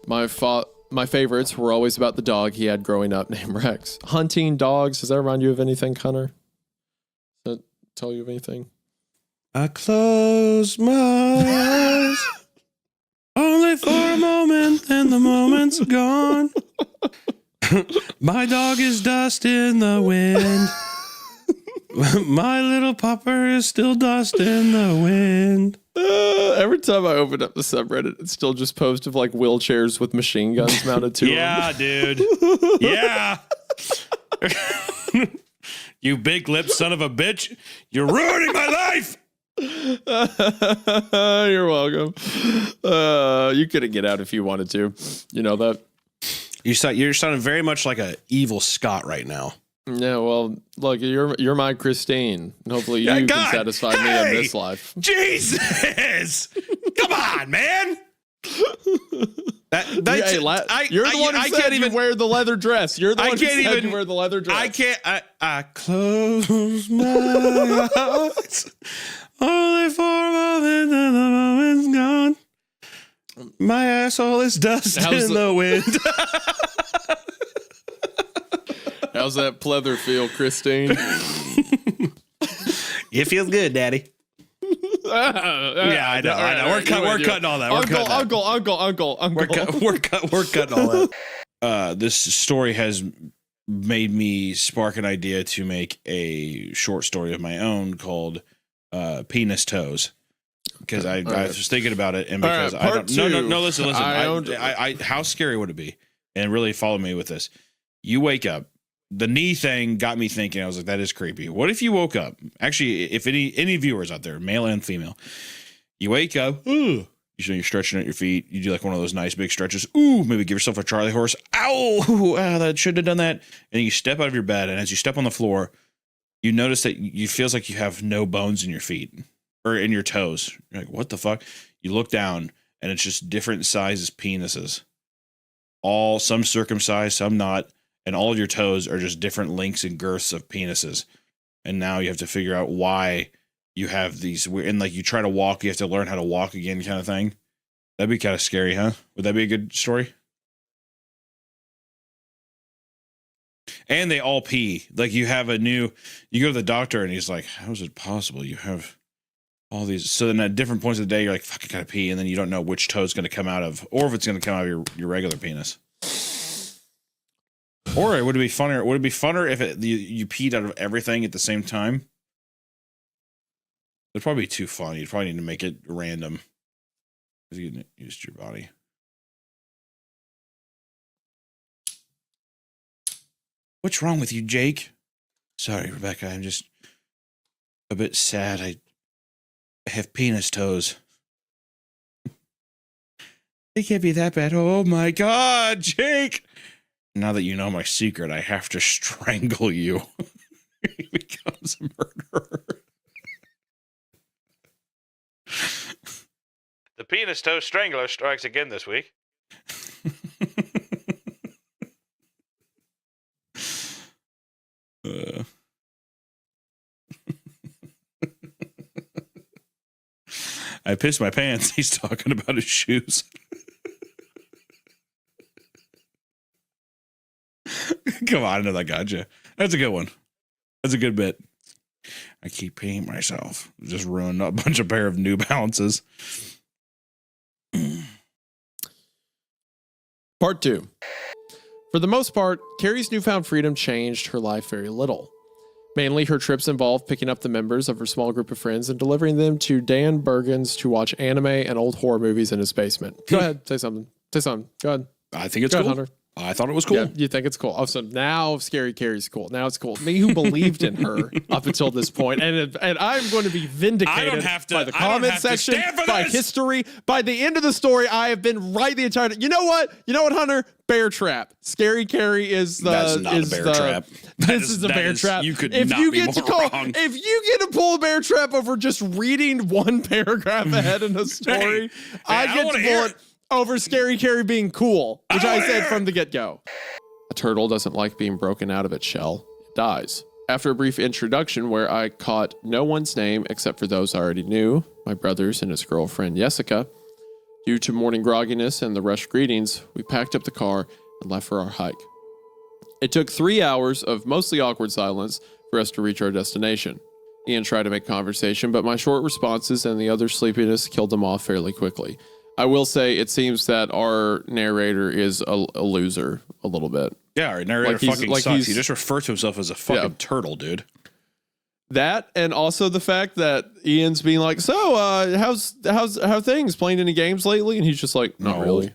My favorites were always about the dog he had growing up named Rex. Hunting dogs. Does that remind you of anything, Hunter? Does that tell you of anything? I close my eyes only for a moment, and the moment's gone. My dog is dust in the wind. My little pupper is still dust in the wind. Every time I open up the subreddit, it's still just posts of like wheelchairs with machine guns mounted to them. Yeah, dude. Yeah. You big lip son of a bitch. You're ruining my life. You're welcome. You couldn't get out if you wanted to. You know that? You're sounding very much like an evil Scott right now. Yeah, well, look, you're my Christine. And hopefully you can satisfy me in this life. Jesus! Come on, man. You're the one who said you wear the leather dress. You're the one who said you wear the leather dress. I can't. I close my eyes only for a moment, and the moment's gone. My asshole is dust in the wind. How's that pleather feel, Christine? It feels good, Daddy. Yeah, I know. We're cutting all that. Uncle. We're cutting all that. This story has made me spark an idea to make a short story of my own called Penis Toes. Because I was thinking about it, and because I don't. No. Listen. How scary would it be? And really follow me with this. You wake up. The knee thing got me thinking. I was like, that is creepy. What if you woke up? Actually, if any viewers out there, male and female, you wake up, you're stretching at your feet. You do like one of those nice big stretches. Ooh, maybe give yourself a Charlie horse. Ow, that should have done that. And you step out of your bed, and as you step on the floor, you notice that you feels like you have no bones in your feet or in your toes. You're like, what the fuck? You look down, and it's just different sizes penises. Some circumcised, some not. And all of your toes are just different lengths and girths of penises. And now you have to figure out why you have these weird, and like you try to walk, you have to learn how to walk again kind of thing. That'd be kind of scary, huh? Would that be a good story? And they all pee. Like you go to the doctor and he's like, how is it possible? You have all these. So then at different points of the day, you're like, fuck, I gotta pee. And then you don't know which toe is going to come out of, or if it's going to come out of your regular penis. Or would it be funner? Would it be funner if you peed out of everything at the same time? It'd probably be too fun. You'd probably need to make it random. Because you used your body. What's wrong with you, Jake? Sorry, Rebecca. I'm just a bit sad. I have penis toes. They can't be that bad. Oh my God, Jake. Now that you know my secret, I have to strangle you. He becomes a murderer. The penis toe strangler strikes again this week. I pissed my pants. He's talking about his shoes. Come on, I know that gotcha. That's a good one. That's a good bit. I keep peeing myself. Just ruined a bunch of pair of New Balances. Part 2. For the most part, Carrie's newfound freedom changed her life very little. Mainly, her trips involved picking up the members of her small group of friends and delivering them to Dan Bergen's to watch anime and old horror movies in his basement. Go ahead, say something. Say something. Go ahead. I think it's Go cool. ahead, Hunter. I thought it was cool. Yeah, you think it's cool. Oh, so now Scary Carrie's cool. Now it's cool. Me who believed in her up until this point, and I'm going to be vindicated by the comment section, by history, by the end of the story. I have been right the entire time. You know what? You know what, Hunter? Bear trap. Scary Carrie is the. That's not a bear trap. This is a bear trap. You could if not you be get to more call, wrong. if you get to pull a bear trap over just reading one paragraph ahead in a story, I get to pull it over Scary Carrie being cool, which I said from the get-go. A turtle doesn't like being broken out of its shell. It dies. After a brief introduction where I caught no one's name except for those I already knew, my brothers and his girlfriend Jessica, due to morning grogginess and the rushed greetings, we packed up the car and left for our hike. It took 3 hours of mostly awkward silence for us to reach our destination. Ian tried to make conversation, but my short responses and the other sleepiness killed them off fairly quickly. I will say it seems that our narrator is a loser a little bit. Yeah, our narrator fucking sucks. He just refers to himself as a fucking turtle, dude. That, and also the fact that Ian's being like, so how things, playing any games lately? And he's just like, not really.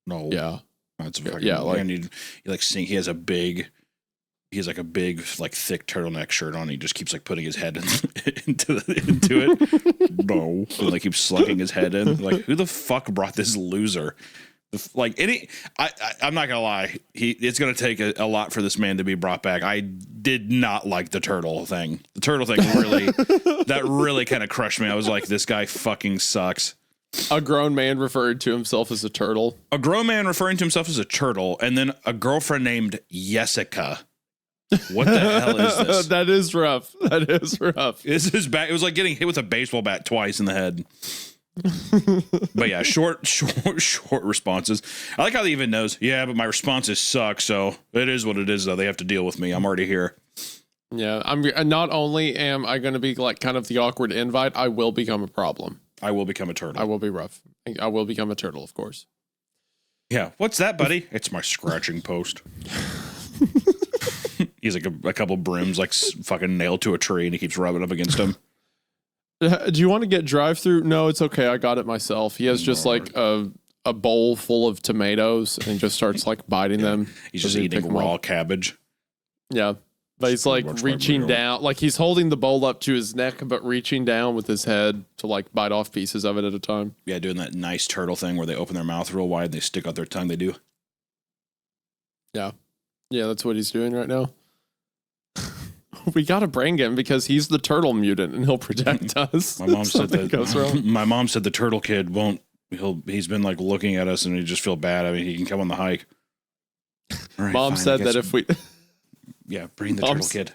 No. Yeah. That's fucking, yeah, like, and he like sing. He has a big like thick turtleneck shirt on. He just keeps like putting his head into it. No, and like keeps slugging his head in. Like, who the fuck brought this loser? I'm not gonna lie. It's gonna take a lot for this man to be brought back. I did not like the turtle thing. The turtle thing really kind of crushed me. I was like, this guy fucking sucks. A grown man referred to himself as a turtle. A grown man referring to himself as a turtle, and then a girlfriend named Jessica. What the hell is this? That is rough. That is rough. This is bad. It was like getting hit with a baseball bat twice in the head. But yeah, short responses. I like how he even knows. Yeah, but my responses suck. So it is what it is. Though they have to deal with me. I'm already here. Yeah, I'm. Not only am I going to be like kind of the awkward invite, I will become a problem. I will become a turtle. I will be rough. I will become a turtle, of course. Yeah. What's that, buddy? It's my scratching post. He's like a couple brims like fucking nailed to a tree, and he keeps rubbing up against him. Do you want to get drive-through? No, it's okay. I got it myself. He has just like a bowl full of tomatoes and just starts like biting them. He's just eating raw cabbage. Yeah. But he's like reaching down, like he's holding the bowl up to his neck, but reaching down with his head to like bite off pieces of it at a time. Yeah, doing that nice turtle thing where they open their mouth real wide and they stick out their tongue. They do. Yeah. Yeah, that's what he's doing right now. We got to bring him because he's the turtle mutant and he'll protect us. My mom said that goes wrong. My mom said the turtle kid won't. He's been like looking at us and he just feel bad. I mean, he can come on the hike. Right, Mom said that if we, yeah, bring the turtle kid.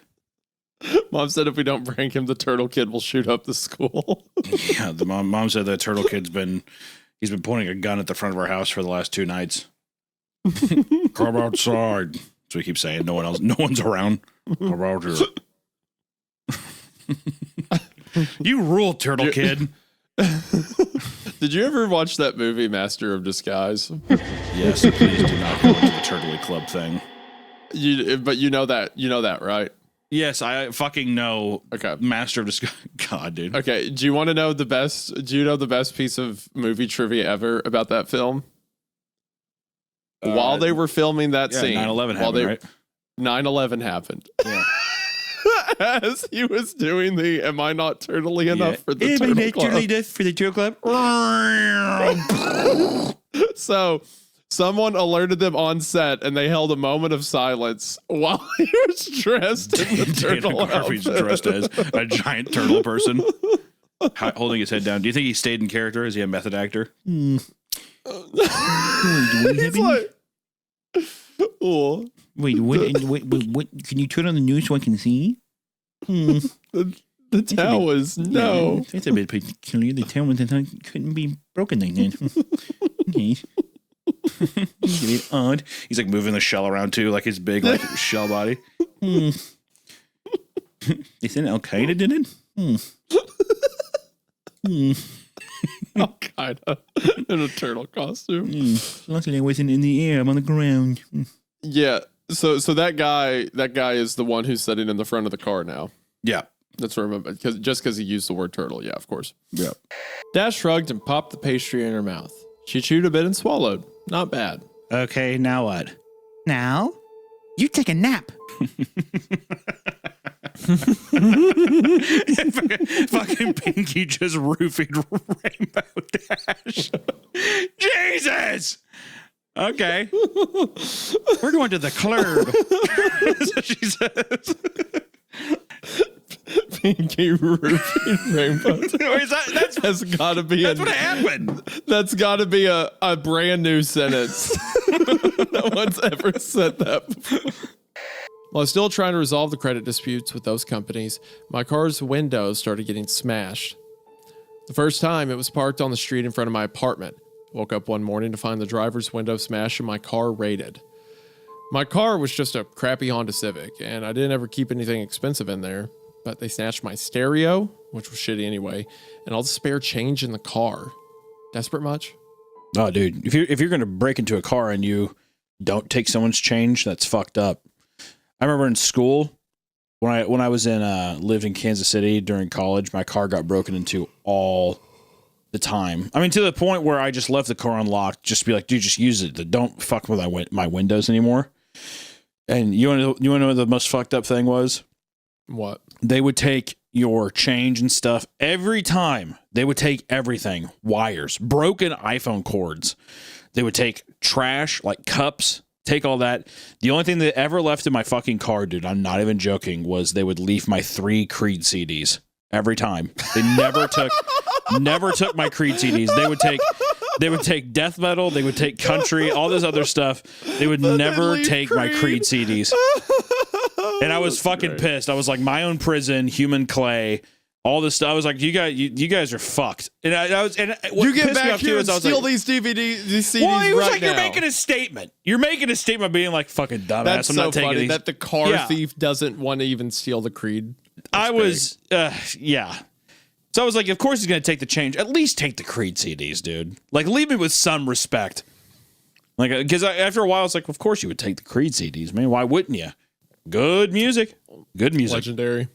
Mom said if we don't bring him, the turtle kid will shoot up the school. Yeah, the mom said that turtle kid's been pointing a gun at the front of our house for the last 2 nights. Come outside. So we keep saying no one's around. Come out here. You rule, turtle kid. Did you ever watch that movie, Master of Disguise? Yes, please do not go into the Turtley Club thing. But you know that, right? Yes, I fucking know. Okay, Master of Disguise. God, dude. Okay, do you want to know the best? Do you know the best piece of movie trivia ever about that film? While they were filming that scene, 9/11 happened, right? 9/11 happened. Yeah. As he was doing the "Am I not turtly enough for the Am I turtle not club?" turtly enough for the turtle club? So someone alerted them on set, and they held a moment of silence while he was dressed in the turtle Dana Carvey's outfit. dressed as a giant turtle person, holding his head down. Do you think he stayed in character? Is he a method actor? He's like, oh. Wait, what? Can you turn on the news so I can see? The towel was no. Yeah, that's a bit peculiar. The towel couldn't be broken like that. Okay. It's a bit odd. He's like moving the shell around too, like his big like shell body. They said Al Qaeda did it. Al Qaeda in a turtle costume. Luckily, I wasn't in the air. I'm on the ground. Yeah. So that guy is the one who's sitting in the front of the car now. Yeah. That's what I remember. Because he used the word turtle. Yeah, of course. Yeah. Dash shrugged and popped the pastry in her mouth. She chewed a bit and swallowed. Not bad. Okay, now what? Now, you take a nap. Fucking Pinky just roofied Rainbow Dash. Jesus. Okay. We're going to the club. That's what she says. Pinky roofied Rainbow Dash. That's got to be That's what happened. That's got to be a brand new sentence. No one's ever said that before. While I was still trying to resolve the credit disputes with those companies, my car's windows started getting smashed. The first time, it was parked on the street in front of my apartment. Woke up one morning to find the driver's window smashed and my car raided. My car was just a crappy Honda Civic, and I didn't ever keep anything expensive in there, but they snatched my stereo, which was shitty anyway, and all the spare change in the car. Desperate much? Oh, dude, if you're gonna break into a car and you don't take someone's change, that's fucked up. I remember in school when I was lived in Kansas City during college, my car got broken into all the time. I mean, to the point where I just left the car unlocked, just to be like, dude, just use it. Don't fuck with my windows anymore. And you want to know what the most fucked up thing was? What? They would take your change and stuff every time. They would take everything, wires, broken iPhone cords. They would take trash like cups, take all that. The only thing that ever left in my fucking car, dude, I'm not even joking, was they would leave my 3 Creed CDs every time. They never took my Creed CDs. They would take death metal, they would take country, all this other stuff. They would never take my Creed CDs. And I was fucking pissed. I was like, my own prison, human clay, all this stuff. I was like, you guys are fucked. And I was, and what You get pissed me back off here too and is I was steal like, these CDs well, it was right like now. you're making a statement. You're making a statement being like, fucking dumbass. That's I'm so not taking funny these. that the car Yeah. thief doesn't want to even steal the Creed. I was, yeah. So I was like, of course he's going to take the change. At least take the Creed CDs, dude. Like, leave me with some respect. Like, because after a while, it's like, of course you would take the Creed CDs, man. Why wouldn't you? Good music. Good music. Legendary.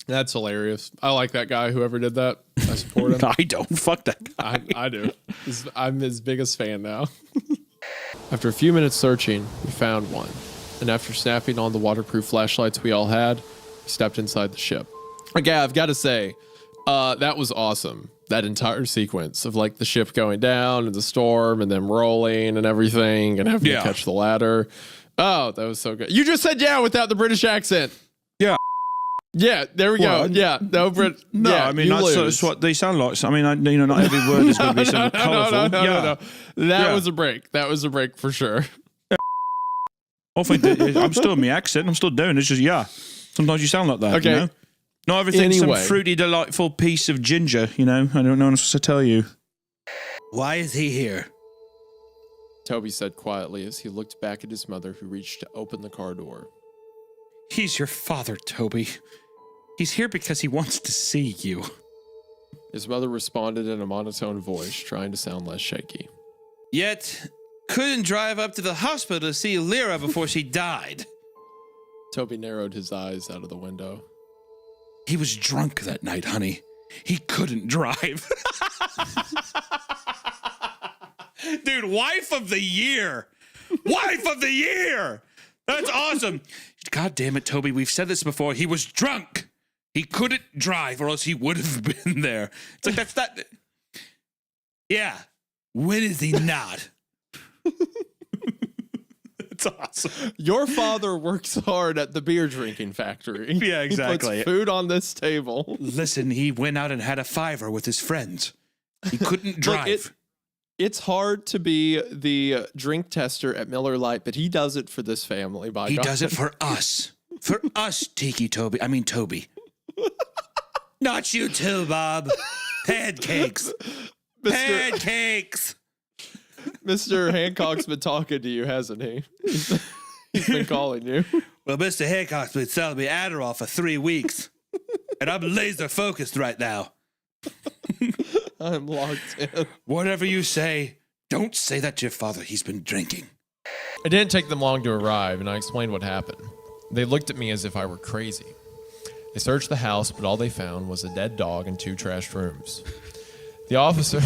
That's hilarious. I like that guy, whoever did that. I support him. I don't. Fuck that guy. I do. I'm his biggest fan now. After a few minutes searching, we found one. And after snapping on the waterproof flashlights we all had, we stepped inside the ship. Okay, I've got to say, that was awesome. That entire sequence of like the ship going down and the storm and them rolling and everything and having to catch the ladder. Oh, that was so good. You just said yeah without the British accent. Yeah. Yeah, there we go. Yeah, no, No, yeah, I mean, you that's lose. what they sound like. I mean, not every word is going to be so colorful. No. That was a break. That was a break for sure. I think that I'm still in my accent. I'm still doing it. It's just, yeah. Sometimes you sound like that, Okay. you know? Not everything's Anyway. some fruity, delightful piece of ginger, you know? I don't know what else to tell you. Why is he here? Toby said quietly as he looked back at his mother, who reached to open the car door. He's your father, Toby. He's here because he wants to see you. His mother responded in a monotone voice, trying to sound less shaky. Yet, couldn't drive up to the hospital to see Lyra before she died. Toby narrowed his eyes out of the window. He was drunk that night, honey. He couldn't drive. Dude, wife of the year. Wife of the year. That's awesome. God damn it, Toby. We've said this before. He was drunk. He couldn't drive or else he would have been there. It's like, that's not. Yeah. When is he not? It's awesome. Your father works hard at the beer drinking factory. Yeah, exactly. He puts food on this table. Listen, he went out and had a fiver with his friends. He couldn't drive. It's hard to be the drink tester at Miller Lite, but he does it for this family. He does it for us. For us, Toby. Not you too, Bob. Pancakes. Pancakes. Mr. Hancock's been talking to you, hasn't he? He's been calling you. Well, Mr. Hancock's been selling me Adderall for 3 weeks, and I'm laser focused right now. I'm locked in. Whatever you say, don't say that to your father. He's been drinking. It didn't take them long to arrive, and I explained what happened. They looked at me as if I were crazy. They searched the house, but all they found was a dead dog and 2 trashed rooms. The officer...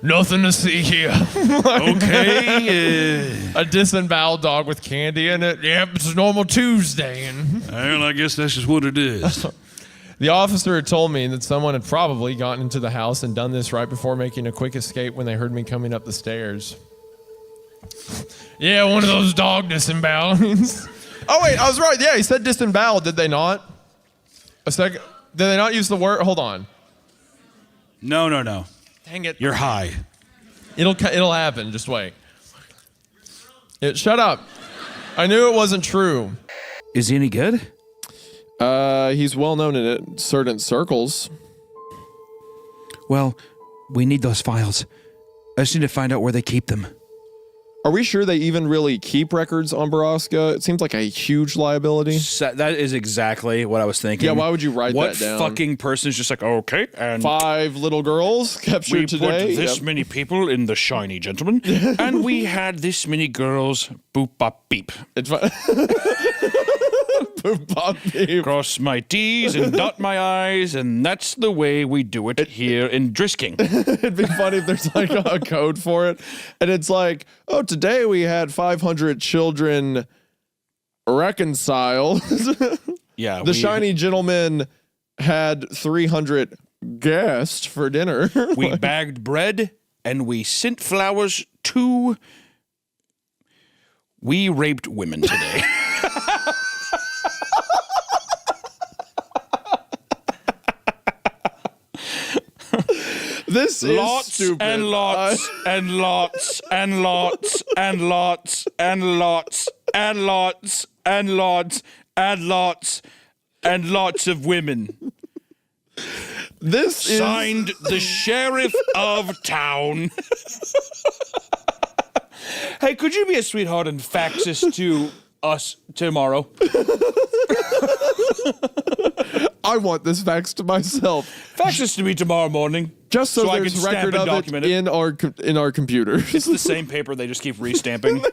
Nothing to see here. Okay. A disemboweled dog with candy in it. Yep, it's a normal Tuesday. Well, I guess that's just what it is. The officer had told me that someone had probably gotten into the house and done this right before making a quick escape when they heard me coming up the stairs. Yeah, one of those dog disembowelings. Oh, wait, I was right. Yeah, he said disemboweled, did they not? A second. Did they not use the word? Hold on. No. Dang it. You're high. It'll happen. Just wait. Shut up. I knew it wasn't true. Is he any good? He's well known in certain circles. Well, we need those files. I just need to find out where they keep them. Are we sure they even really keep records on Baraska? It seems like a huge liability. That is exactly what I was thinking. Yeah, why would you write that down? What fucking person is just like, okay, and 5 little girls captured we today. put this many people in the shiny gentleman, and we had this many girls. Boop bop beep. Boop bop beep. Cross my T's and dot my I's, and that's the way we do it here in Drisking. It'd be funny if there's like a code for it, and it's like, oh, today we had 500 children reconcile. Yeah, the shiny gentleman had 300 guests for dinner. We bagged bread and we sent flowers to. We raped women today. This is lots stupid. And lots and lots and lots and lots and lots and lots and lots and lots and lots of women. This signed the sheriff of town. Hey, could you be a sweetheart and fax this to us tomorrow? I want this fax to myself. Fax this to me tomorrow morning. Just so I can there's stamp record and of document it in our computer. It's the same paper. They just keep restamping.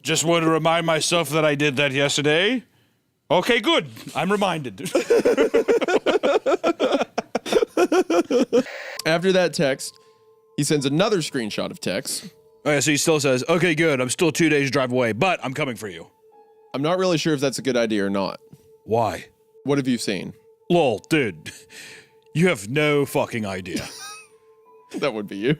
Just want to remind myself that I did that yesterday. Okay, good. I'm reminded. After that text, he sends another screenshot of text. Oh, yeah, so he still says, okay, good. I'm still 2 days drive away, but I'm coming for you. I'm not really sure if that's a good idea or not. Why? What have you seen? Lol, dude. You have no fucking idea. That would be you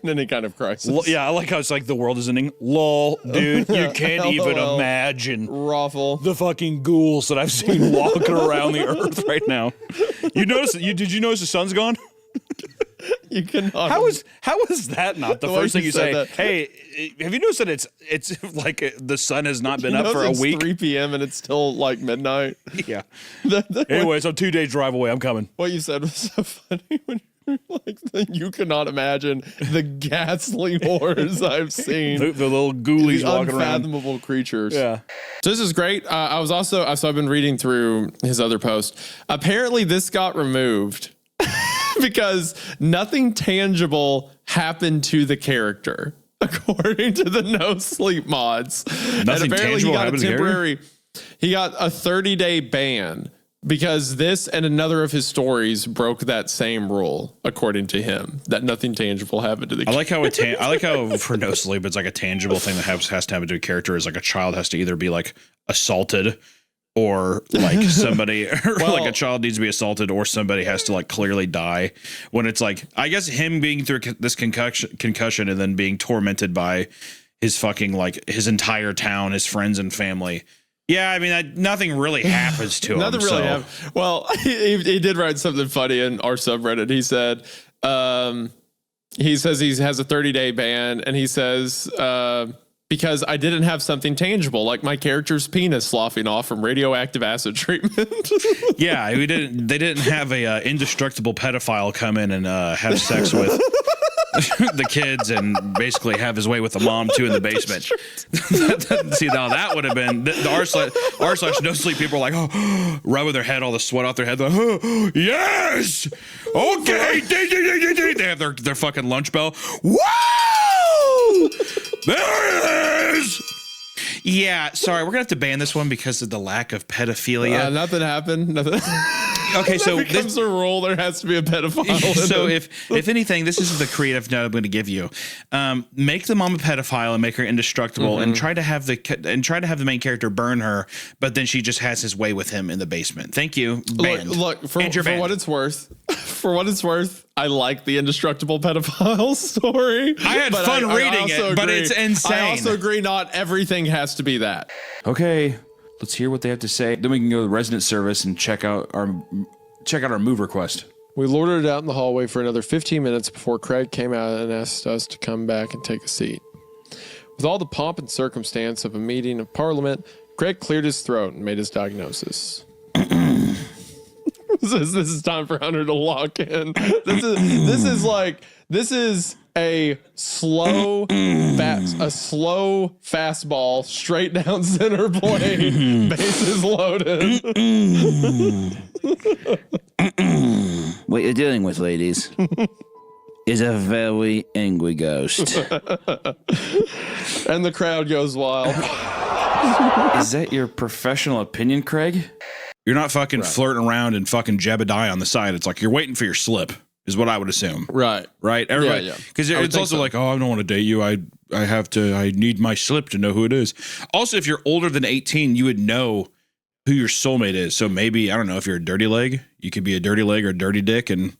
in any kind of crisis. Yeah, I like how it's like the world is ending. Lol, dude, you can't even imagine Raffle. The fucking ghouls that I've seen walking around the earth right now. Did you notice the sun's gone? You cannot. How is that not the first thing you say? That. Hey, have you noticed that it's like the sun has not been up for a week? 3 p.m. and it's still like midnight. Yeah. Anyways, I'm 2 days drive away. I'm coming. What you said was so funny when you were like, you cannot imagine the ghastly horrors I've seen. The little ghoulies walking around. Unfathomable creatures. Yeah. So this is great. I've been reading through his other post. Apparently this got removed because nothing tangible happened to the character, according to the No Sleep mods. Nothing and apparently tangible happened to the character? he got a 30-day ban Because this and another of his stories broke that same rule, according to him, that nothing tangible happened to the I like how I like how for No Sleep it's like a tangible thing that has to happen to a character. Is like a child has to either be like assaulted or like somebody or like a child needs to be assaulted or somebody has to like clearly die. When it's like, I guess him being through this concussion and then being tormented by his fucking like his entire town, his friends and family. Yeah, I mean, nothing really happens to him. Nothing really happened. Well, he did write something funny in our subreddit. He said, he says he has a 30-day ban, and he says, because I didn't have something tangible, like my character's penis sloughing off from radioactive acid treatment. Yeah, they didn't have a indestructible pedophile come in and have sex with the kids and basically have his way with the mom too in the basement. See, now that would have been the r/no sleep people are like, oh, rubbing their head, all the sweat off their head. Like, oh, yes, okay. They have their fucking lunch bell. Woo! There it is. Yeah, sorry, we're gonna have to ban this one because of the lack of pedophilia. Nothing happened. Nothing. Okay, so it becomes a rule. There has to be a pedophile. So if anything, this is the creative note I'm going to give you. Make the mom a pedophile and make her indestructible, and try to have the main character burn her, but then she just has his way with him in the basement. Thank you. Banned. Look for what it's worth. I like the indestructible pedophile story. I had fun reading it, but it's insane. I also agree not everything has to be that. Okay, let's hear what they have to say. Then we can go to the resident service and check out our move request. We loitered out in the hallway for another 15 minutes before Craig came out and asked us to come back and take a seat. With all the pomp and circumstance of a meeting of Parliament, Craig cleared his throat and made his diagnosis. This is time for Hunter to lock in. This is a slow fastball straight down center plate. Bases loaded. What you're dealing with, ladies, is a very angry ghost. And the crowd goes wild. Is that your professional opinion, Craig? You're not fucking flirting around and fucking Jebediah on the side. It's like you're waiting for your slip, is what I would assume. Right. Everybody, because it's also like, oh, I don't want to date you. I need my slip to know who it is. Also, if you're older than 18, you would know who your soulmate is. So maybe, I don't know, if you're a dirty leg, you could be a dirty leg or a dirty dick and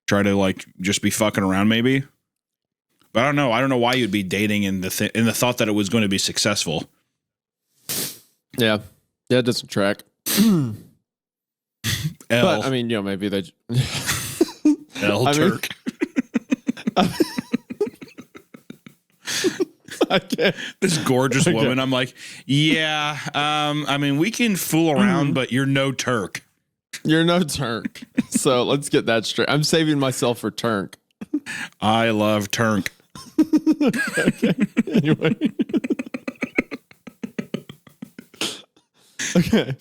try to like just be fucking around maybe. But I don't know. I don't know why you'd be dating in the thought that it was going to be successful. Yeah. Yeah, it doesn't track. But I mean, maybe they Turk. I can't. This gorgeous woman. I'm like, yeah. I mean, we can fool around, but you're no Turk. You're no Turk. So let's get that straight. I'm saving myself for Turk. I love Turk. Okay. Anyway. Okay.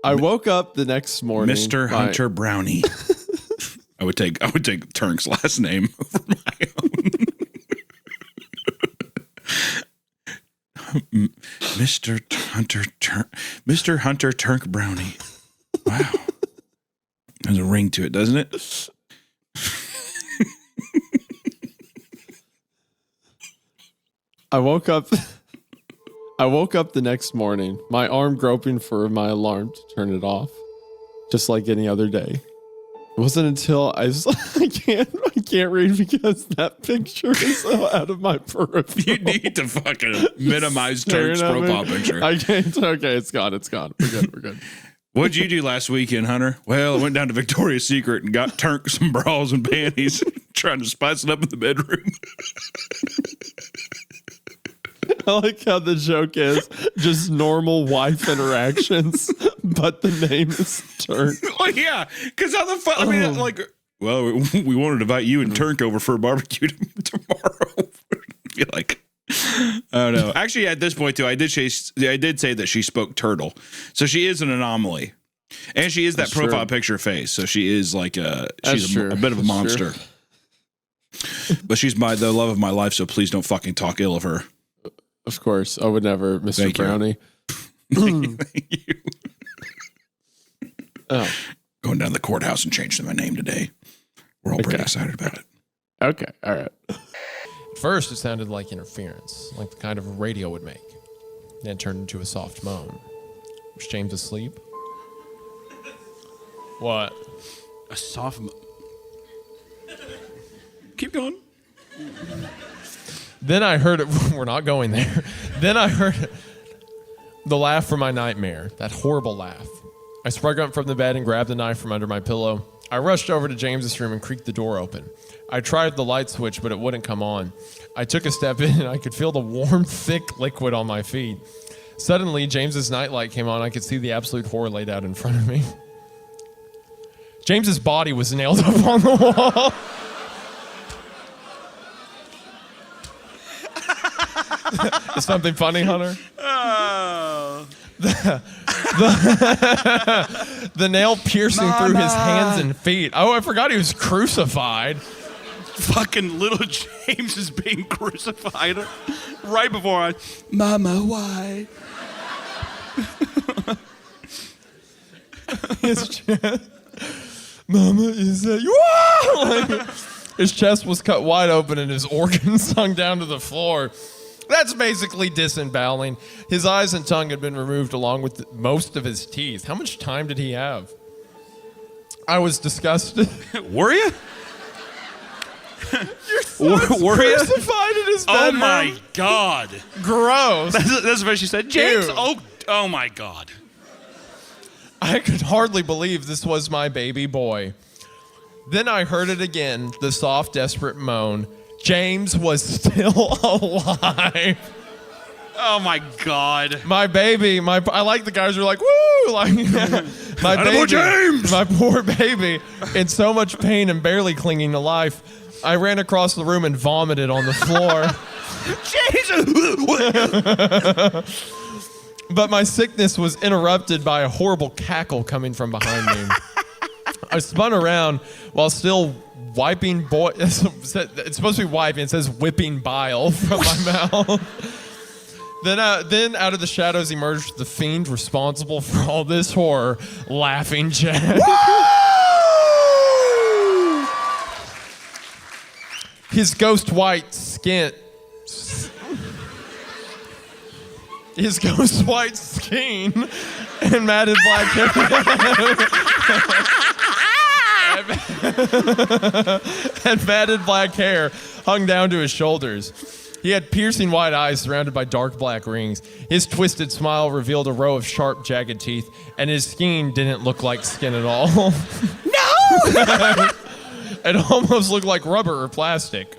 I woke up the next morning. Mr. Hunter Brownie. I would take Turk's last name over my own. Mr. Hunter Turk Brownie. Wow. There's a ring to it, doesn't it? I woke up the next morning, my arm groping for my alarm to turn it off, just like any other day. It wasn't until I can't read because that picture is so out of my peripheral. You need to fucking minimize Turk's profile picture. I can't. Okay, it's gone. We're good. What'd you do last weekend, Hunter? Well, I went down to Victoria's Secret and got Turk some bras and panties, trying to spice it up in the bedroom. I like how the joke is just normal wife interactions, but the name is Turk. Well, yeah, because how the fuck? I mean, like, well, we wanted to invite you and Turk over for a barbecue tomorrow. Be like, I don't know. Actually, at this point too, I did say that she spoke turtle, so she is an anomaly, and she is that profile picture face. So she is like she's a bit of a monster. But she's the love of my life. So please don't fucking talk ill of her. Of course, I would never, Mr. Brownie. Oh. Going down to the courthouse and changing my name today. We're all pretty excited about it. Okay, all right. At first, it sounded like interference, like the kind of a radio would make. Then it turned into a soft moan. Was James asleep? What? A soft. Keep going. Then I heard it. We're not going there. Then I heard the laugh from my nightmare. That horrible laugh. I sprung up from the bed and grabbed the knife from under my pillow. I rushed over to James's room and creaked the door open. I tried the light switch, but it wouldn't come on. I took a step in and I could feel the warm, thick liquid on my feet. Suddenly, James's nightlight came on. I could see the absolute horror laid out in front of me. James's body was nailed up on the wall. Is something funny, Hunter? Oh. The nail piercing through his hands and feet. Oh, I forgot he was crucified. Fucking little James is being crucified right before I. Mama, why? His chest. Mama, is that you? Like, his chest was cut wide open and his organs hung down to the floor. That's basically disemboweling. His eyes and tongue had been removed along with most of his teeth. How much time did he have? I was disgusted. Were you? Were you? Crucified in his bedroom. Oh my God. Gross. That's what she said. James, oh my God. I could hardly believe this was my baby boy. Then I heard it again, the soft, desperate moan. James was still alive. Oh my God. My baby, I like the guys who are like, woo! Like, my baby, James! My poor baby, in so much pain and barely clinging to life. I ran across the room and vomited on the floor. Jesus! But my sickness was interrupted by a horrible cackle coming from behind me. I spun around while still wiping it's supposed to be wiping. It says whipping bile from my mouth. Then out of the shadows emerged the fiend responsible for all this horror, Laughing Jack. His ghost white skin. His ghost white skin and matted black hair. and matted black hair hung down to his shoulders. He had piercing white eyes surrounded by dark black rings. His twisted smile revealed a row of sharp, jagged teeth, and his skin didn't look like skin at all. No! It almost looked like rubber or plastic.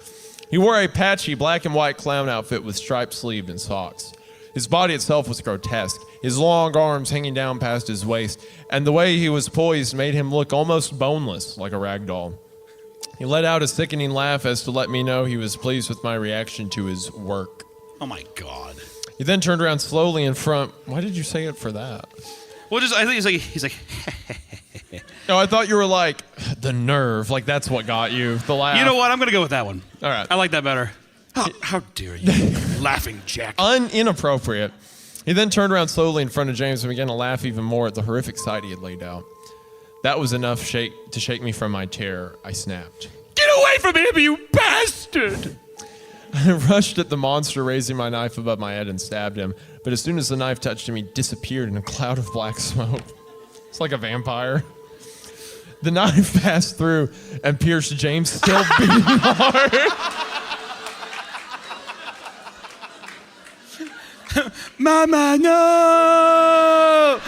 He wore a patchy black and white clown outfit with striped sleeves and socks. His body itself was grotesque, his long arms hanging down past his waist, and the way he was poised made him look almost boneless, like a rag doll. He let out a sickening laugh as to let me know he was pleased with my reaction to his work. Oh my God. He then turned around slowly in front. Why did you say it for that? Well, I think he's like. No, I thought you were like, the nerve. Like, that's what got you, the laugh. You know what? I'm going to go with that one. All right. I like that better. How dare you? Laughing Jack. Inappropriate. He then turned around slowly in front of James and began to laugh even more at the horrific sight he had laid out. That was enough to shake me from my terror. I snapped. Get away from him, you bastard! I rushed at the monster, raising my knife above my head and stabbed him. But as soon as the knife touched him, he disappeared in a cloud of black smoke. It's like a vampire. The knife passed through and pierced James, still beating hard. Mama, no!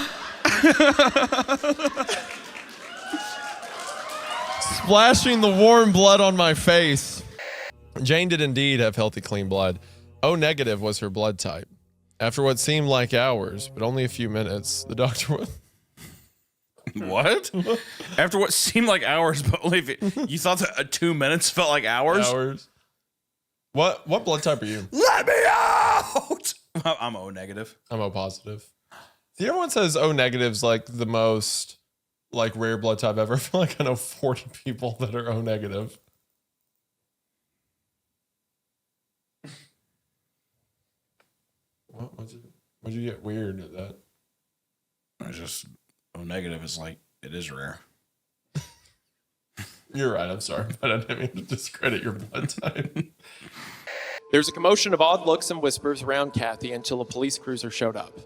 Splashing the warm blood on my face. Jane did indeed have healthy, clean blood. O negative was her blood type. After what seemed like hours, but only a few minutes, the doctor was... What? After what seemed like hours, but only you thought that 2 minutes felt like hours? Hours. What blood type are you? Let me out! I'm O negative. I'm O positive. See, everyone says O negative's like the most like rare blood type ever. I feel like I know 40 people that are O negative. What'd you get weird at that? I just O negative is like it is rare. You're right. I'm sorry, but I didn't mean to discredit your blood type. There's a commotion of odd looks and whispers around Kathy until a police cruiser showed up.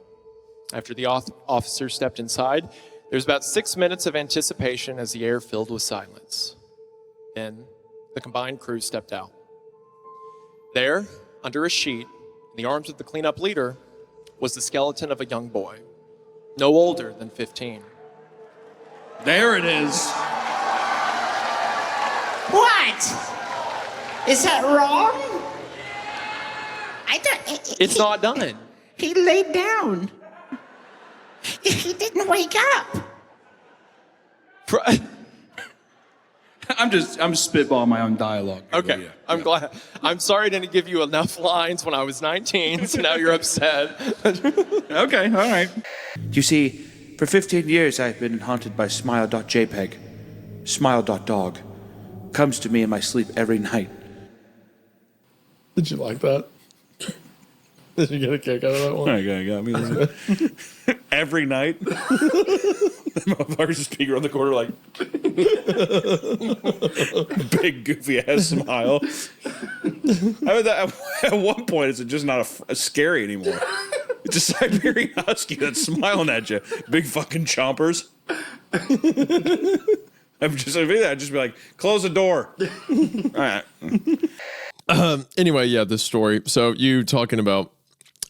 After the officer stepped inside, there's about 6 minutes of anticipation as the air filled with silence. Then, the combined crew stepped out. There, under a sheet, in the arms of the cleanup leader, was the skeleton of a young boy, no older than 15. There it is. What? Is that wrong? I don't. It's not done. He laid down. He didn't wake up. I'm spitballing my own dialogue. Okay, I'm glad. I'm sorry I didn't give you enough lines when I was 19, so now you're upset. Okay, all right. You see, for 15 years I've been haunted by smile.jpg. Smile.dog. Comes to me in my sleep every night. Did you like that? Did you get a kick out of that one? I got me. Every night. The motherfucker's just peeking around the corner like big goofy ass smile. I mean, at one point it's just not a scary anymore. It's a Siberian husky that's smiling at you. Big fucking chompers. I'd just be like, close the door. All right. Anyway, yeah, this story. So you talking about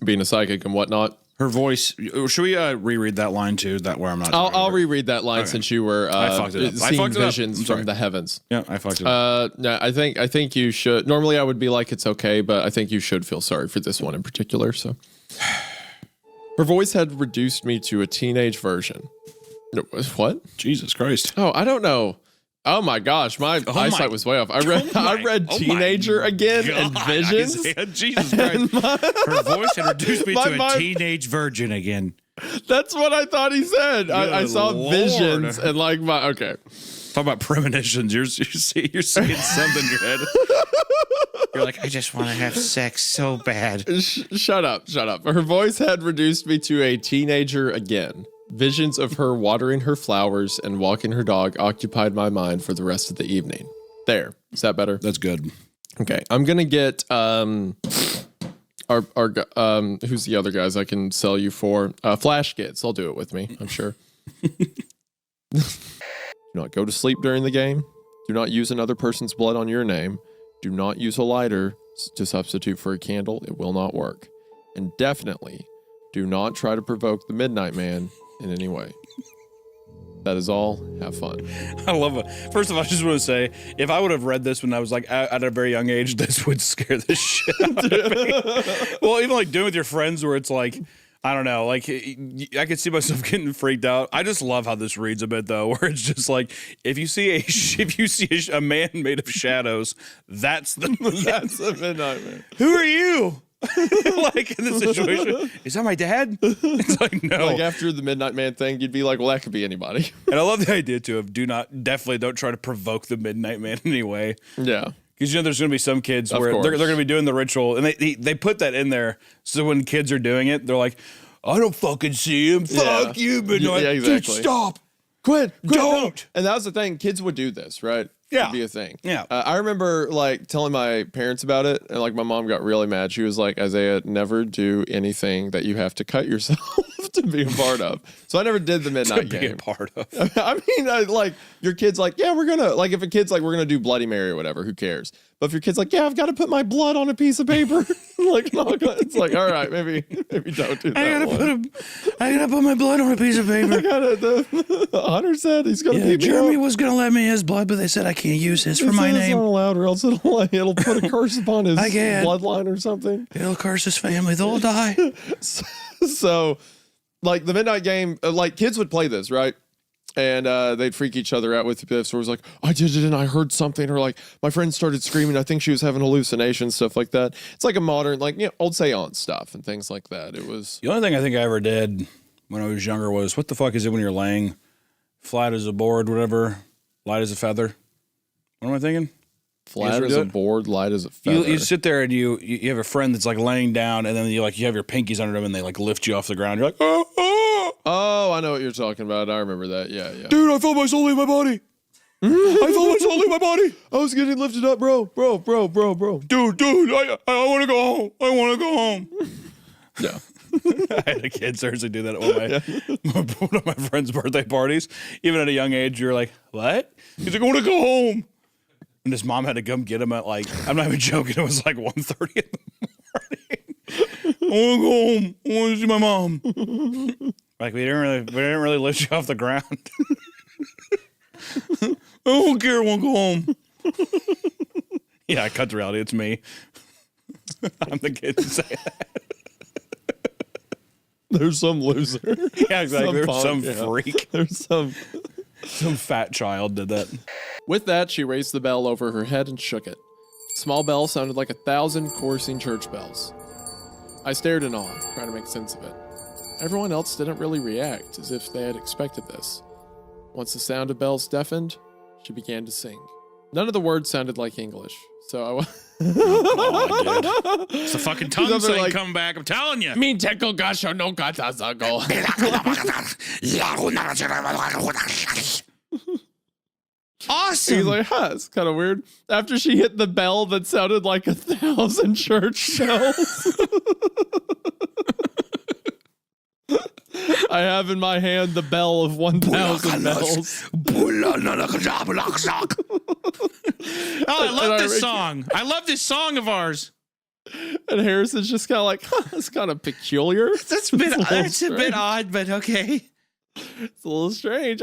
being a psychic and whatnot. Her voice. Should we reread that line too? That where I'm not. I'll reread that line since you were I fucked it up. seeing visions from the heavens. Yeah, I fucked it up. No, I think you should. Normally, I would be like it's okay, but I think you should feel sorry for this one in particular. So, her voice had reduced me to a teenage version. What? Jesus Christ! Oh, I don't know. Oh my gosh, my eyesight was way off. I read teenager again and visions. Jesus Christ! Her voice had reduced me to a teenage virgin again. That's what I thought he said. I saw Lord. Visions and like my okay. Talk about premonitions. You're seeing something in your head. You're like, I just want to have sex so bad. Shut up. Her voice had reduced me to a teenager again. Visions of her watering her flowers and walking her dog occupied my mind for the rest of the evening. There. Is that better? That's good. Okay. I'm going to get our who's the other guys I can sell you for? Flash Kids. They'll do it with me, I'm sure. Do not go to sleep during the game. Do not use another person's blood on your name. Do not use a lighter to substitute for a candle. It will not work. And definitely do not try to provoke the Midnight Man in any way. That is all. Have fun. I love it. First of all, I just want to say, if I would have read this when I was like at a very young age, this would scare the shit out of me. Well, even like doing it with your friends where it's like, I don't know, like I could see myself getting freaked out. I just love how this reads a bit though, where it's just like, if you see a man made of shadows, that's the Midnight Man. Who are you? Like in this situation, is that my dad? It's like no. Like after the Midnight Man thing, you'd be like, well, that could be anybody. And I love the idea too of definitely don't try to provoke the Midnight Man in any way. Yeah. Because there's going to be some kids where they're going to be doing the ritual, and they put that in there so when kids are doing it, they're like, I don't fucking see him. Fuck you, Midnight. Yeah, exactly. Dude, stop. Quit. Don't. No. And that was the thing. Kids would do this, right? Yeah. It'd be a thing. Yeah. I remember like telling my parents about it, and like my mom got really mad. She was like, Isaiah, never do anything that you have to cut yourself to be a part of. So I never did the Midnight To Game. be a part of. I mean, like your kid's like, yeah, we're gonna like if a kid's like, we're gonna do Bloody Mary or whatever, who cares? But if your kid's like, yeah, I've got to put my blood on a piece of paper, like no, it's like, all right, maybe don't do that. I gotta put my blood on a piece of paper. The Hunter said he's gonna beat me Jeremy up. was gonna let me his blood, but they said I can't use his for my It's name. not allowed, or else it'll put a curse upon his I can't. bloodline or something. It'll curse his family. They'll die. So, like the Midnight Game, like kids would play this, right? And they'd freak each other out with this. Or it was like, I did it and I heard something. Or like, my friend started screaming. I think she was having hallucinations, stuff like that. It's like a modern, like, old seance stuff and things like that. It was. The only thing I think I ever did when I was younger was, what the fuck is it when you're laying flat as a board, whatever, light as a feather? What am I thinking? Flat as a board, light as a feather. You sit there and you have a friend that's like laying down, and then you have your pinkies under them, and they like lift you off the ground. You're like, oh. Oh, I know what you're talking about. I remember that. Yeah. Dude, I felt my soul leave my body. I felt my soul leave my body. I was getting lifted up, bro. Bro. Dude, I want to go home. I want to go home. Yeah. I had a kid seriously do that at one of my friend's birthday parties. Even at a young age, you're like, what? He's like, I want to go home. And his mom had to come get him at like, I'm not even joking, it was like 1:30 in the morning. I want to go home. I want to see my mom. Like, we didn't really lift you off the ground. I don't care, I want to go home. Yeah, I cut the reality. It's me. I'm the kid to say that. There's some loser. Yeah, exactly. There's some freak. There's some fat child did that. With that, she raised the bell over her head and shook it. Small bell sounded like 1,000 coursing church bells. I stared in awe, trying to make sense of it. Everyone else didn't really react, as if they had expected this. Once the sound of bells deafened, she began to sing. None of the words sounded like English, so I It's the fucking tongue saying come back, I'm telling you. Mean tekel gasho no katazago. Awesome. He's like, it's kind of weird. After she hit the bell that sounded like 1,000 church bells. I have in my hand the bell of 1,000 bells. Oh, I love this song. I love this song of ours. And Harrison's just kind of like, it's kind of peculiar. That's a bit odd, but okay. It's a little strange.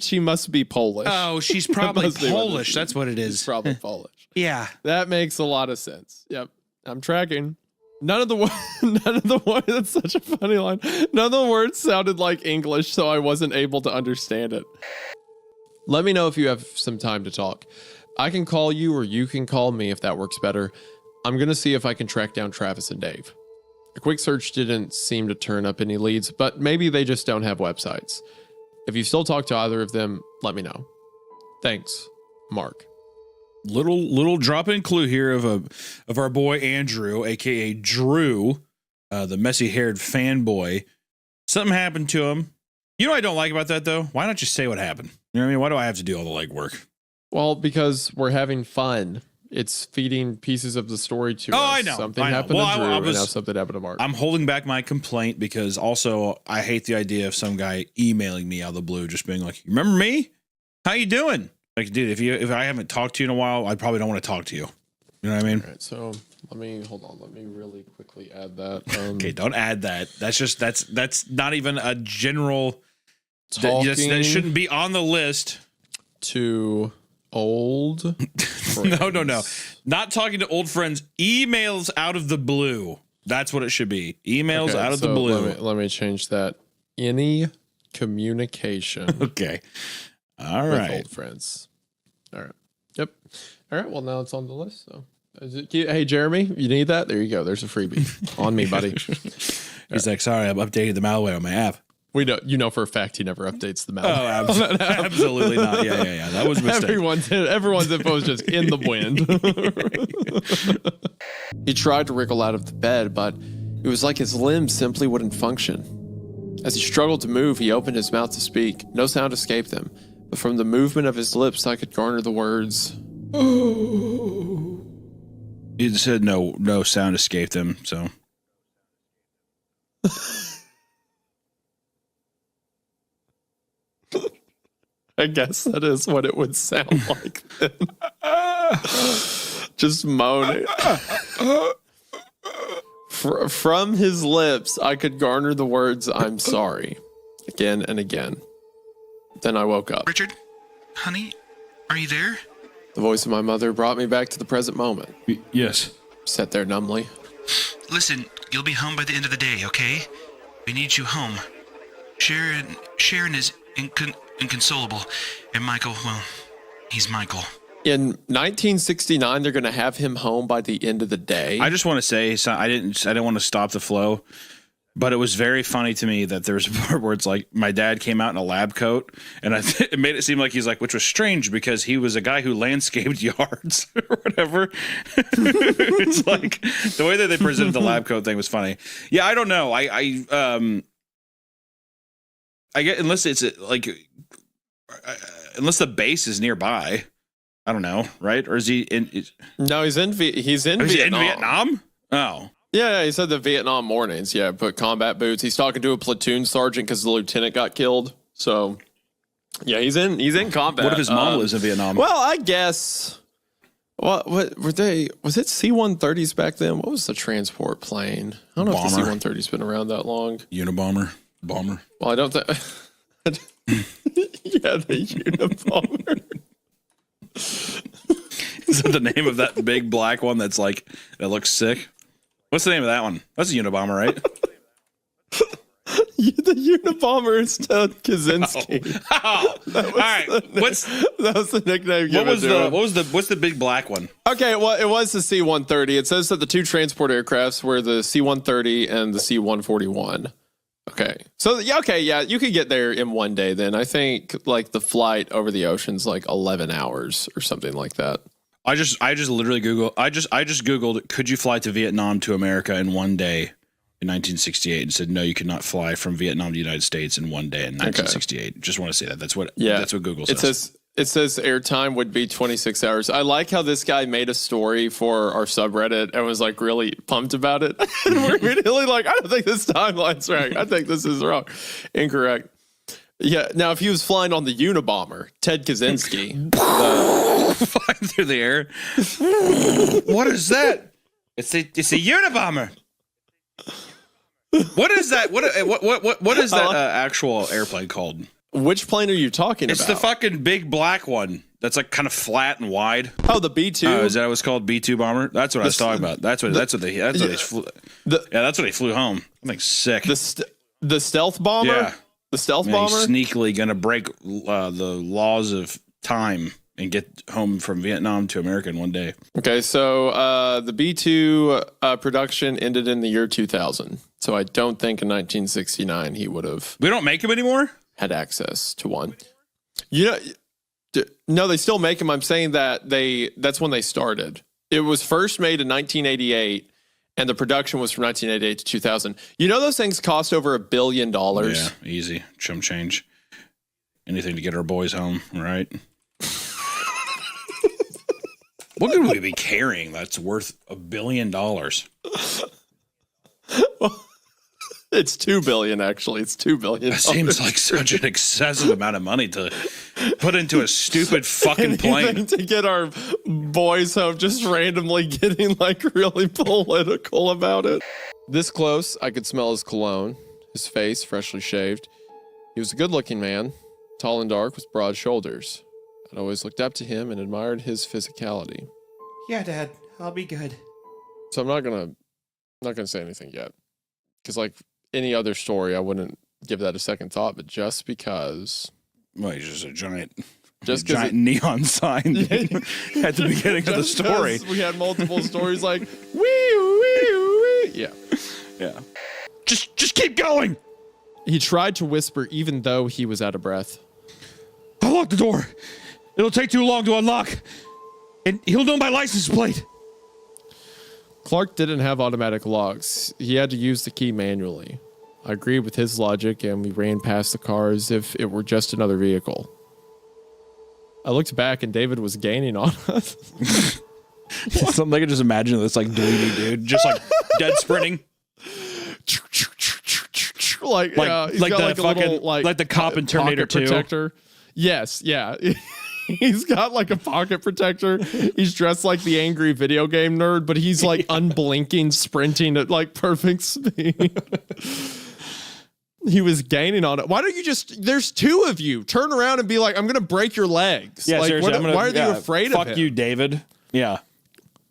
She must be Polish. Oh, she's probably Polish. That's what it is. She's probably Polish. Yeah. That makes a lot of sense. Yep. I'm tracking. None of the words, that's such a funny line. None of the words sounded like English, so I wasn't able to understand it. Let me know if you have some time to talk. I can call you or you can call me if that works better. I'm going to see if I can track down Travis and Dave. A quick search didn't seem to turn up any leads, but maybe they just don't have websites. If you still talk to either of them, let me know. Thanks, Mark. Little drop-in clue here of our boy Andrew, aka Drew, the messy-haired fanboy. Something happened to him. You know what I don't like about that though? Why not just say what happened? You know what I mean? Why do I have to do all the legwork? Well, because we're having fun. It's feeding pieces of the story to us. I know. Something I know. happened Well, to Drew, I and was- now something happened to Mark. I'm holding back my complaint because also I hate the idea of some guy emailing me out of the blue, just being like, "Remember me? How you doing?" Like, dude, if I haven't talked to you in a while, I probably don't want to talk to you. You know what I mean? All right, so let me really quickly add that. Okay, don't add that. That's not even a general. Talking That shouldn't be on the list. To old No. Not talking to old friends. Emails out of the blue. That's what it should be. Emails Okay, out of so the blue. Let me change that. Any communication. Okay. All with right. old friends. All right. Yep. All right. Well, now it's on the list. So, hey, Jeremy, you need that? There you go. There's a freebie on me, buddy. He's like, sorry, I've updated the malware on my app. We know, you know for a fact he never updates the malware. Oh, absolutely not. Yeah. That was a mistake. Everyone's info is just in the wind. He tried to wriggle out of the bed, but it was like his limbs simply wouldn't function. As he struggled to move, he opened his mouth to speak. No sound escaped him, but from the movement of his lips, I could garner the words. He said no sound escaped him, so. I guess that is what it would sound like then. Just moaning. From his lips, I could garner the words, "I'm sorry," again and again. Then I woke up. Richard, honey, are you there? The voice of my mother brought me back to the present moment. Yes. Sat there numbly. Listen, you'll be home by the end of the day, okay? We need you home. Sharon is inconsolable, and Michael, well, he's Michael. In 1969, they're going to have him home by the end of the day. I just want to say, so I didn't want to stop the flow, but it was very funny to me that there's a part where it's like my dad came out in a lab coat, and it made it seem like he's like, which was strange because he was a guy who landscaped yards or whatever. It's like the way that they presented the lab coat thing was funny. Yeah, I don't know. I get unless it's like unless the base is nearby. I don't know, right? Or is he in? No, he's in Vietnam. Oh. Yeah, he said the Vietnam mornings. Yeah, put combat boots. He's talking to a platoon sergeant because the lieutenant got killed. So, yeah, he's in combat. What if his mom lives in Vietnam? Well, I guess. What were they? Was it C-130s back then? What was the transport plane? I don't know if the C-130's been around that long. Unabomber, bomber. Well, I don't think. Yeah, the Unabomber. Is that the name of that big black one that's like that looks sick? What's the name of that one? That's a Unabomber, right? The Unabomber is Ted Kaczynski. Oh. All right. That was the nickname. What's the big black one? Okay, well, it was the C-130. It says that the two transport aircrafts were the C-130 and the C-141. Okay. So, yeah, you could get there in one day then. I think like the flight over the ocean's like 11 hours or something like that. I just literally Googled, could you fly to Vietnam to America in one day in 1968 and said, no, you could not fly from Vietnam to the United States in one day in 1968. Okay. Just want to say that. That's what Google says. It says airtime would be 26 hours. I like how this guy made a story for our subreddit and was like really pumped about it. And we're immediately like, I don't think this timeline's right. I think this is wrong. Incorrect. Yeah. Now, if he was flying on the Unabomber, Ted Kaczynski. Flying through the air. What is that? It's a Unabomber. What is that? What is that actual airplane called? Which plane are you talking about? It's the fucking big black one that's like kind of flat and wide. Oh, the B-2. Is that what's called B-2 bomber? That's what I was talking about. That's what they flew home. I think sick. The stealth bomber. Yeah, the stealth bomber. He's sneakily gonna break the laws of time and get home from Vietnam to America in one day. Okay, so the B-2 production ended in the year 2000. So I don't think in 1969 he would have. We don't make them anymore. Had access to one. No, they still make them. I'm saying that that's when they started. It was first made in 1988, and the production was from 1988 to 2000. You know those things cost over $1 billion? Yeah, easy. Chum change. Anything to get our boys home, right? What could we be carrying that's worth $1 billion? It's $2 billion, actually. It's $2 billion. That seems like such an excessive amount of money to put into a stupid fucking plane. To get our boys home, just randomly getting like really political about it. This close, I could smell his cologne, his face freshly shaved. He was a good-looking man, tall and dark with broad shoulders. I'd always looked up to him and admired his physicality. Yeah, Dad, I'll be good. So I'm not gonna say anything yet, because like any other story, I wouldn't give that a second thought. But just because, well, he's just a giant neon sign at the beginning of the story. We had multiple stories like wee. Yeah. Just keep going. He tried to whisper, even though he was out of breath. I'll lock the door. It'll take too long to unlock. And he'll know my license plate. Clark didn't have automatic locks. He had to use the key manually. I agreed with his logic, and we ran past the car as if it were just another vehicle. I looked back, and David was gaining on us. Something I could just imagine this like dweeby dude, just like dead sprinting. like the fucking like the cop in Terminator 2. Protector. Yes, yeah. He's got like a pocket protector. He's dressed like the angry video game nerd, but he's like unblinking, sprinting at like perfect speed. He was gaining on it. Why don't you there's two of you. Turn around and be like, I'm going to break your legs. Yeah, like, seriously, why are you afraid of him? Fuck you, David. Yeah.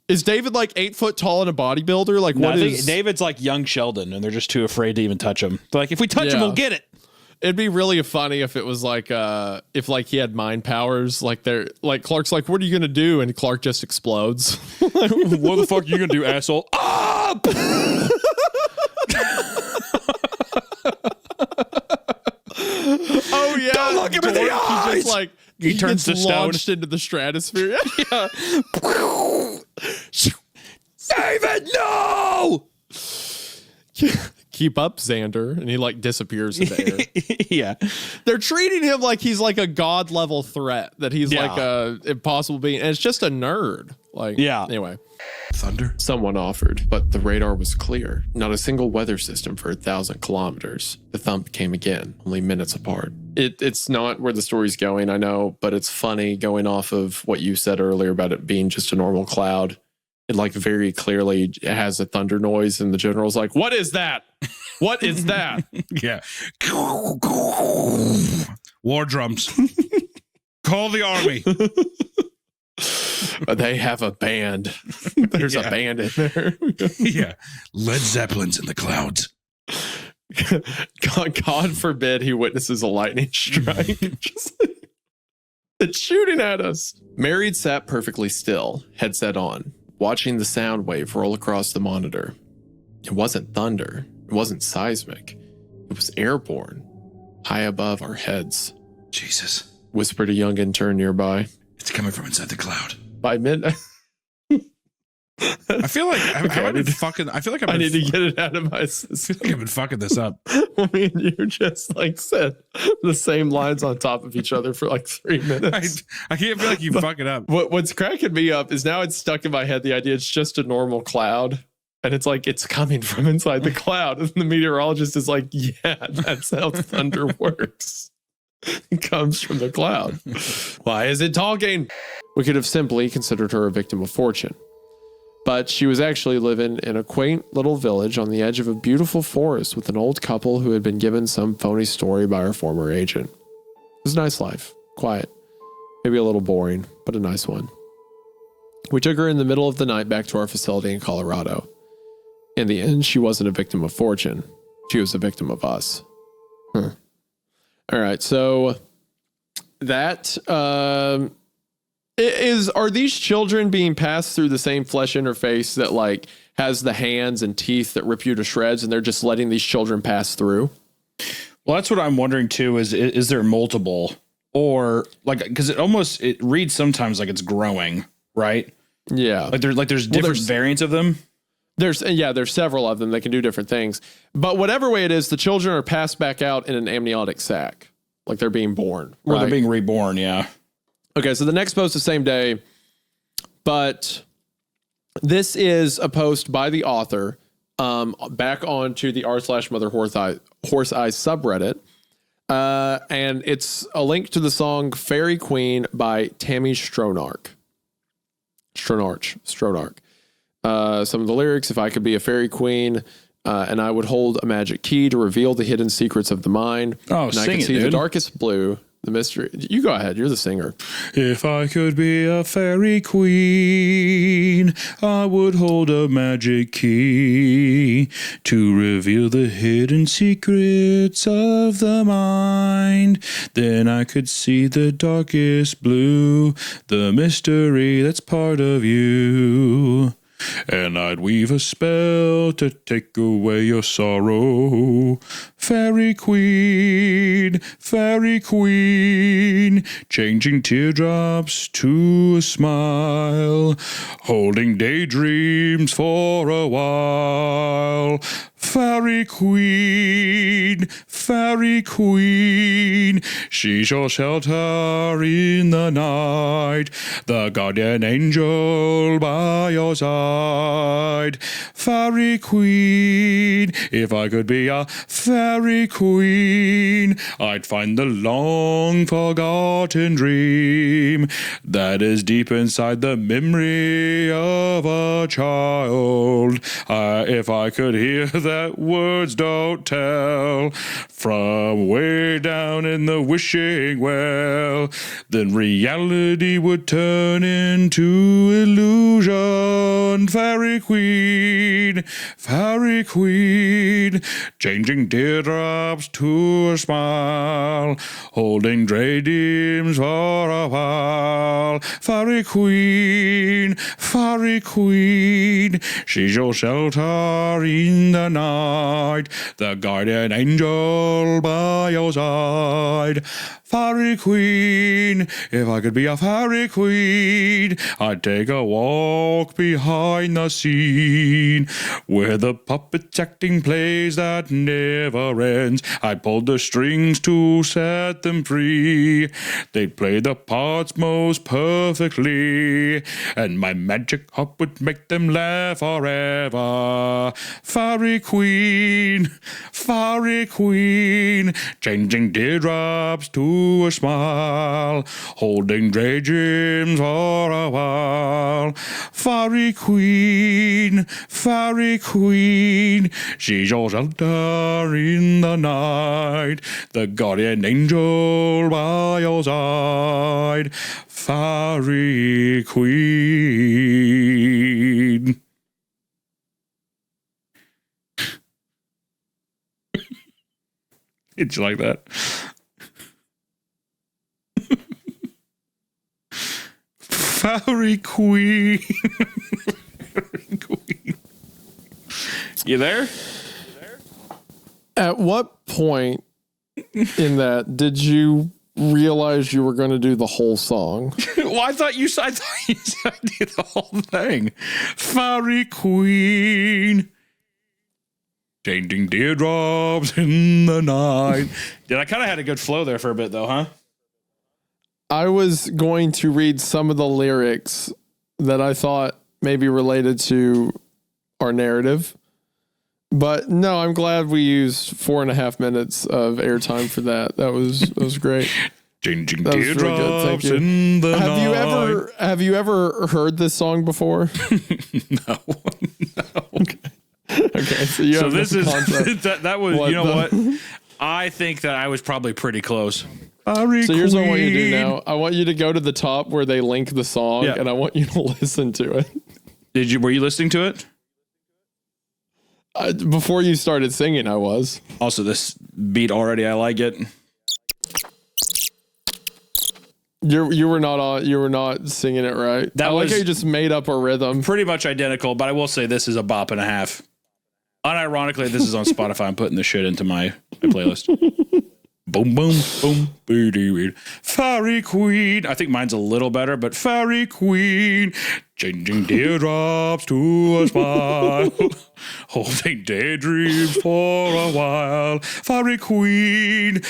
Is David like 8 foot tall and a bodybuilder? Like, no, I think David's like young Sheldon, and they're just too afraid to even touch him. They're like, if we touch him, we'll get it. It'd be really funny if it was like if like he had mind powers, like they're like Clark's like, what are you gonna do? And Clark just explodes. What the fuck are you gonna do, asshole? Up! Oh yeah! Don't look him in the eyes. He just like he turns to stone, launched into the stratosphere. Yeah. David, no! keep up, Xander. And he like disappears in the air. Yeah. They're treating him like he's like a god level threat, that he's like a impossible being. And it's just a nerd. Like, anyway. Thunder? Someone offered, but the radar was clear. Not a single weather system for 1,000 kilometers. The thump came again, only minutes apart. It's not where the story's going, I know, but it's funny going off of what you said earlier about it being just a normal cloud. It like very clearly has a thunder noise, and the general's like, "What is that? What is that?" Yeah. War drums. Call the army. They have a band. There's a band in there. Yeah. Led Zeppelin's in the clouds. God forbid he witnesses a lightning strike. It's shooting at us. Married sat perfectly still, headset on, watching the sound wave roll across the monitor. It wasn't thunder. It wasn't seismic. It was airborne, high above our heads. Jesus. Whispered a young intern nearby. It's coming from inside the cloud. By midnight. I feel like I feel like I need to get it out of my system. I feel like I've been fucking this up. Well, me and you just like said the same lines on top of each other for like 3 minutes. I can't feel like you fuck it up. What's cracking me up is now it's stuck in my head, the idea it's just a normal cloud. And it's like, it's coming from inside the cloud. And the meteorologist is like, yeah, that's how thunder works. It comes from the cloud. Why is it talking? We could have simply considered her a victim of fortune. But she was actually living in a quaint little village on the edge of a beautiful forest with an old couple who had been given some phony story by her former agent. It was a nice life. Quiet. Maybe a little boring, but a nice one. We took her in the middle of the night back to our facility in Colorado. In the end, she wasn't a victim of fortune. She was a victim of us. All right, so that are these children being passed through the same flesh interface that like has the hands and teeth that rip you to shreds, and they're just letting these children pass through? Well, that's what I'm wondering too. Is there multiple, or like, because it reads sometimes like it's growing, right? Yeah, there's different variants of them. There's several of them that can do different things. But whatever way it is, the children are passed back out in an amniotic sac. Like they're being born. Or they're being reborn, yeah. Okay, so the next post the same day. But this is a post by the author back onto the r/Mother Horse Eye subreddit. And it's a link to the song Fairy Queen by Tammy Stronach. Some of the lyrics: if I could be a fairy queen, and I would hold a magic key to reveal the hidden secrets of the mind. Oh, and sing I could it, see dude. the darkest blue, the mystery. You go ahead. You're the singer. If I could be a fairy queen, I would hold a magic key to reveal the hidden secrets of the mind. Then I could see the darkest blue, the mystery that's part of you. And I'd weave a spell to take away your sorrow. Fairy queen, changing teardrops to a smile, holding daydreams for a while. Fairy queen, she's your shelter in the night, the guardian angel by your side. Fairy queen, if I could be a fairy queen, I'd find the long forgotten dream that is deep inside the memory of a child. If I could hear that words don't tell from way down in the wishing well, then reality would turn into illusion. Fairy queen, changing teardrops to a smile, holding daydreams for a while. Fairy queen, she's your shelter in the night, the guardian angel by your side. Fairy queen, if I could be a fairy queen, I'd take a walk behind the scene queen. Where the puppets acting plays that never ends. I pulled the strings to set them free. They'd play the parts most perfectly, and my magic harp would make them laugh forever. Fairy queen, changing teardrops to a smile, holding daydreams for a while. Fairy queen, she's your shelter in the night, the guardian angel by your side. Fairy queen. Did you like that? Fairy queen. You there? At what point in that did you realize you were going to do the whole song? Well, I thought you said the whole thing. Fairy queen. Changing teardrops in the night. Did I kind of had a good flow there for a bit though, huh? I was going to read some of the lyrics that I thought maybe related to our narrative. But no, I'm glad we used 4.5 minutes of airtime for that. That was great. Changing that was teardrops really good. Thank you. in the night. Have you ever heard this song before? No. Okay, so you So have this no is concept. that was What you know the- what? I think that I was probably pretty close. So here's what I want you to do now. I want you to go to the top where they link the song, Yeah. and I want you to listen to it. Were you listening to it? Before you started singing, I was. Also, this beat already, I like it. You were not singing it right. That I like was- how you just made up a rhythm. Pretty much identical, but I will say this is a bop and a half. Unironically, this is on Spotify. I'm putting this shit into my playlist. Boom, boom, boom, booty, Fairy queen. I think mine's a little better, but Fairy queen, changing teardrops to a smile, holding daydreams for a while. Fairy queen,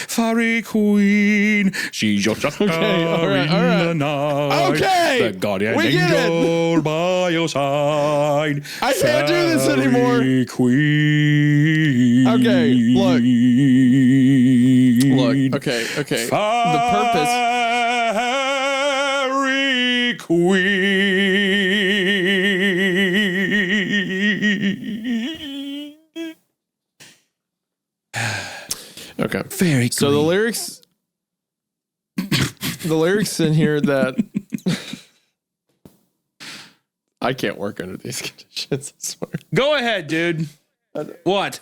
she's your shelter all right. in the night. Okay, the guardian we get it. angel by your side. I can't do this anymore. Fairy queen. Okay, look. Okay. The purpose. Fairy queen. Okay. Very So the lyrics in here that I can't work under these conditions, I swear. Go ahead, dude. What?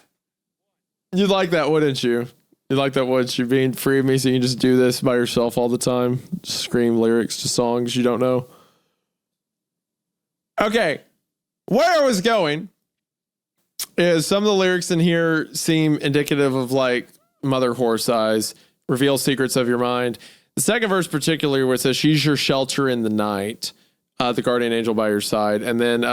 You'd like that, wouldn't you? You'd like that, wouldn't you? Being free of me so you can just do this by yourself all the time. Just scream lyrics to songs you don't know. Okay. Where I was going is some of the lyrics in here seem indicative of like Mother Horse Eyes, reveal secrets of your mind. The second verse particularly where it says, she's your shelter in the night, the guardian angel by your side. And then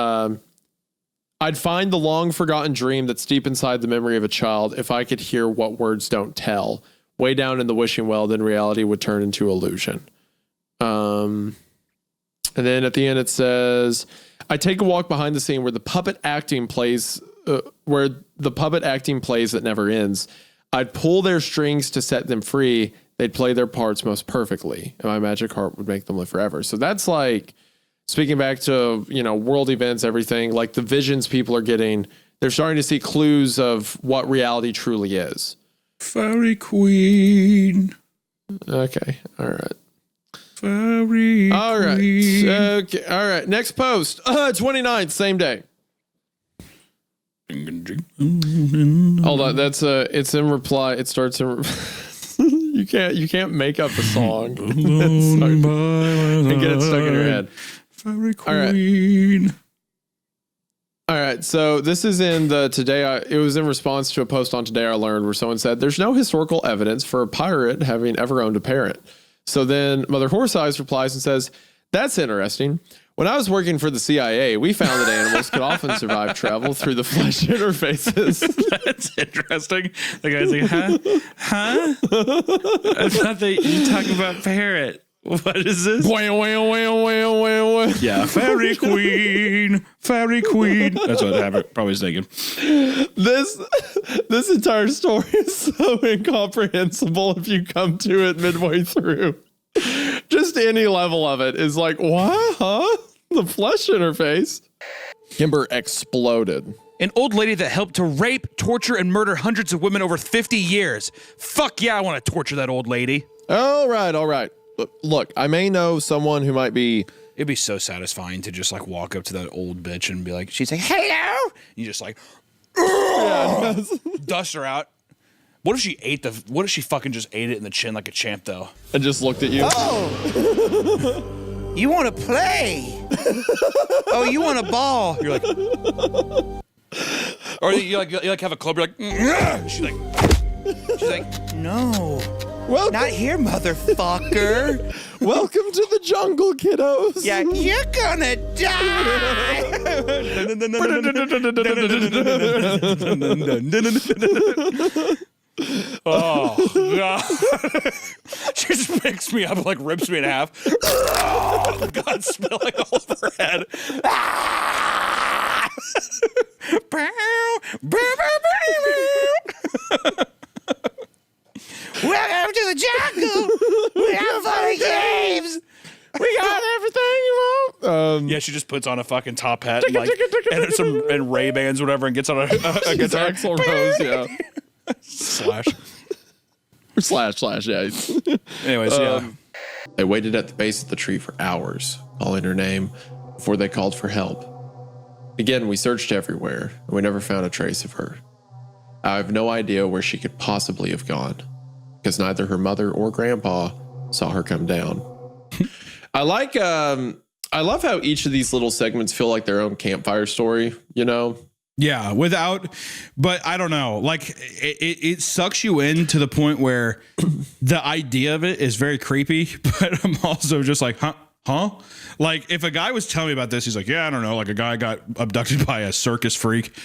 I'd find the long forgotten dream that's deep inside the memory of a child if I could hear what words don't tell. Way down in the wishing well, then reality would turn into illusion. And then at the end it says, I take a walk behind the scene where the puppet acting plays that never ends. I'd pull their strings to set them free. They'd play their parts most perfectly, and my magic harp would make them live forever. So that's like, speaking back to, world events, everything, like the visions people are getting, they're starting to see clues of what reality truly is. Fairy queen. Okay. All right. Fairy All right. queen. Okay. All right. Next post. 29th, same day. Hold on. It's in reply. It starts in. You can't make up a song and get it stuck in your head. Fairy queen. All right, so this is in the it was in response to a post on Today I Learned where someone said, there's no historical evidence for a pirate having ever owned a parrot. So then Mother Horse Eyes replies and says, that's interesting. When I was working for the CIA, we found that animals could often survive travel through the flesh interfaces. That's interesting. The guy's like, huh? I thought that you talking about parrot. What is this? Yeah, fairy queen. That's what I probably was thinking. This entire story is so incomprehensible if you come to it midway through. Just any level of it is like, what? Huh? The flesh interface. Kimber exploded. An old lady that helped to rape, torture, and murder hundreds of women over 50 years. Fuck yeah, I want to torture that old lady. All right. Look, I may know someone who might be... It'd be so satisfying to just like walk up to that old bitch and be like, she'd say, hello. You just like, dust her out. What if she fucking just ate it in the chin like a champ though? And just looked at you. Oh! You want to play? Oh, you want a ball? You're like, or you like have a club. You're like, she's like, no, not here, motherfucker. Welcome to the jungle, kiddos. Yeah, you're gonna die. Oh God! She just picks me up, like rips me in half. Oh, God, spilling all over her head. Welcome to the jungle. We have fun games. We got everything you want. Yeah, she just puts on a fucking top hat and like and Ray-Bans or whatever, and gets on a guitar. Axl Rose, yeah. Slash, yeah. Anyways, yeah. They waited at the base of the tree for hours, calling her name, before they called for help. Again, we searched everywhere, and we never found a trace of her. I have no idea where she could possibly have gone, because neither her mother or grandpa saw her come down. I love how each of these little segments feel like their own campfire story, you know? Yeah, but I don't know. Like it sucks you in to the point where the idea of it is very creepy, but I'm also just like, huh? Like if a guy was telling me about this, he's like, yeah, I don't know. Like a guy got abducted by a circus freak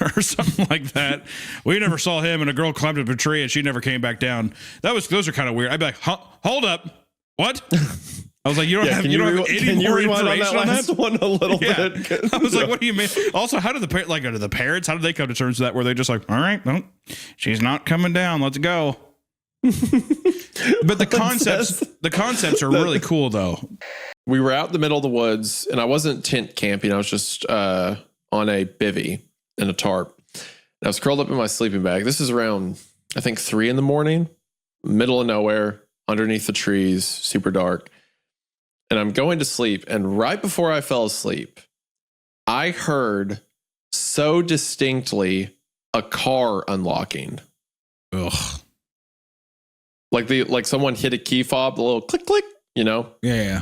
or something like that. We never saw him, and a girl climbed up a tree and she never came back down. Those are kind of weird. I'd be like, huh? Hold up. What? I was like, you don't have any more information on that one a little bit? I was like, what do you mean? Also, how did the parents? How did they come to terms with that? Where they just like, all right, no, she's not coming down. Let's go. But the concepts are really cool though. We were out in the middle of the woods, and I wasn't tent camping. I was just on a bivvy in a tarp. And I was curled up in my sleeping bag. This is around, I think, 3 a.m, middle of nowhere, underneath the trees, super dark. And I'm going to sleep. And right before I fell asleep, I heard so distinctly a car unlocking. Ugh. Like someone hit a key fob, the little click, click, you know? Yeah.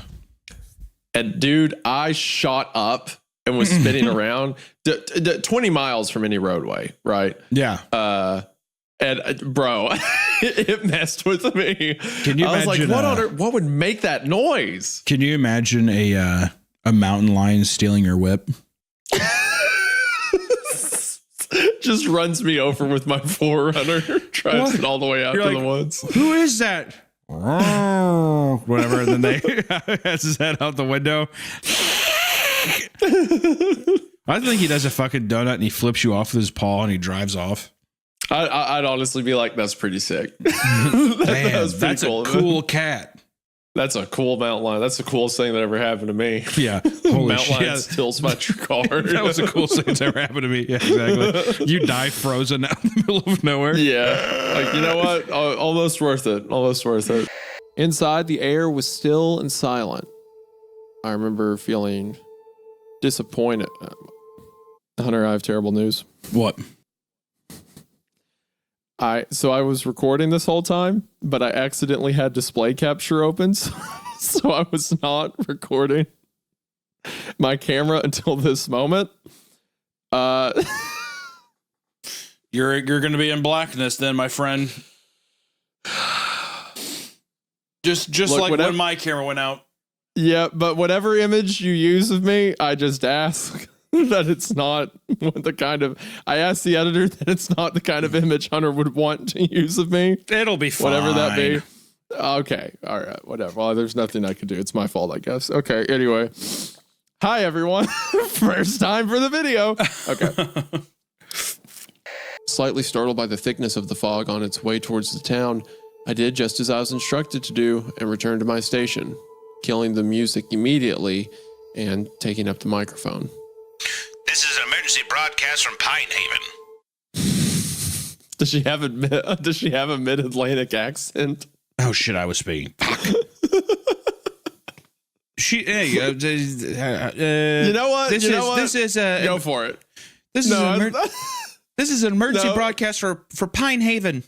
And dude, I shot up and was spinning around 20 miles from any roadway, right? Yeah. And bro, it messed with me. Can you I was imagine, like, what would make that noise? Can you imagine a mountain lion stealing your whip? Just runs me over with my Forerunner, drives it all the way out to the woods. Who is that? Whatever. And then they has his head out the window. I think he does a fucking donut and he flips you off with his paw and he drives off. I'd honestly be like, that's pretty sick. Damn, that's cool. A cool cat. That's a cool mountain lion. That's the coolest thing that ever happened to me. Yeah. Mountain lion steals my car. That was the coolest thing that's ever happened to me. Yeah, exactly. You die frozen out in the middle of nowhere. Yeah. Like, you know what? Almost worth it. Almost worth it. Inside, the air was still and silent. I remember feeling disappointed. Hunter, I have terrible news. What? I was recording this whole time, but I accidentally had display capture open, so I was not recording my camera until this moment. You're going to be in blackness then, my friend. Just look, like when my camera went out. Yeah, but whatever image you use of me, I just ask that it's not the kind of. I asked the editor that it's not the kind of image Hunter would want to use of me. It'll be fine. Whatever that be. Okay. All right. Whatever. Well, there's nothing I can do. It's my fault, I guess. Okay. Anyway. Hi, everyone. First time for the video. Okay. Slightly startled by the thickness of the fog on its way towards the town, I did just as I was instructed to do and returned to my station, killing the music immediately and taking up the microphone. This is an emergency broadcast from Pine Haven. Does she have a mid-Atlantic accent? Oh shit! I was speaking. You know what? This is go for it. This is an emergency broadcast for Pine Haven.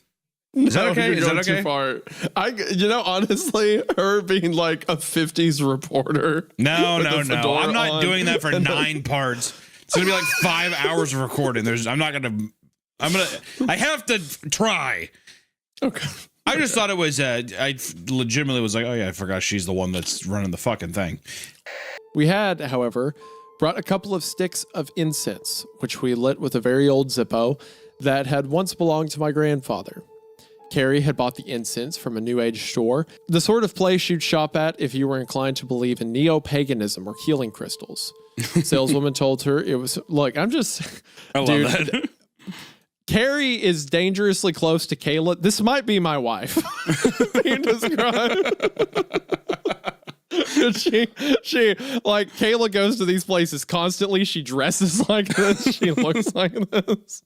Is that okay? Is that okay? Too far. Honestly, her being like a 50s reporter. No. I'm not doing that for 9 parts. It's gonna be like 5 hours of recording. I have to try. Okay. I just thought it was, I legitimately was like, oh yeah, I forgot she's the one that's running the fucking thing. We had, however, brought a couple of sticks of incense, which we lit with a very old Zippo that had once belonged to my grandfather. Carrie had bought the incense from a New Age store, the sort of place you'd shop at if you were inclined to believe in neo-paganism or healing crystals. Saleswoman told her it was, look, I'm just, I love that. Carrie is dangerously close to Kayla. This might be my wife. Being described. she like Kayla goes to these places constantly. She dresses like this. She looks like this.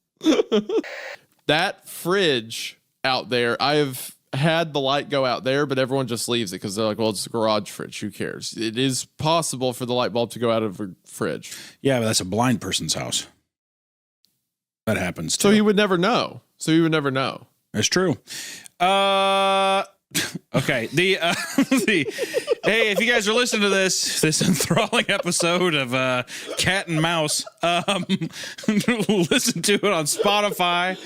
That fridge out there, I have had the light go out there, but everyone just leaves it because they're like, well, it's a garage fridge. Who cares? It is possible for the light bulb to go out of a fridge. Yeah, but that's a blind person's house. That happens too. So he would never know. That's true. Okay. Hey, if you guys are listening to this enthralling episode of Cat and Mouse, listen to it on Spotify.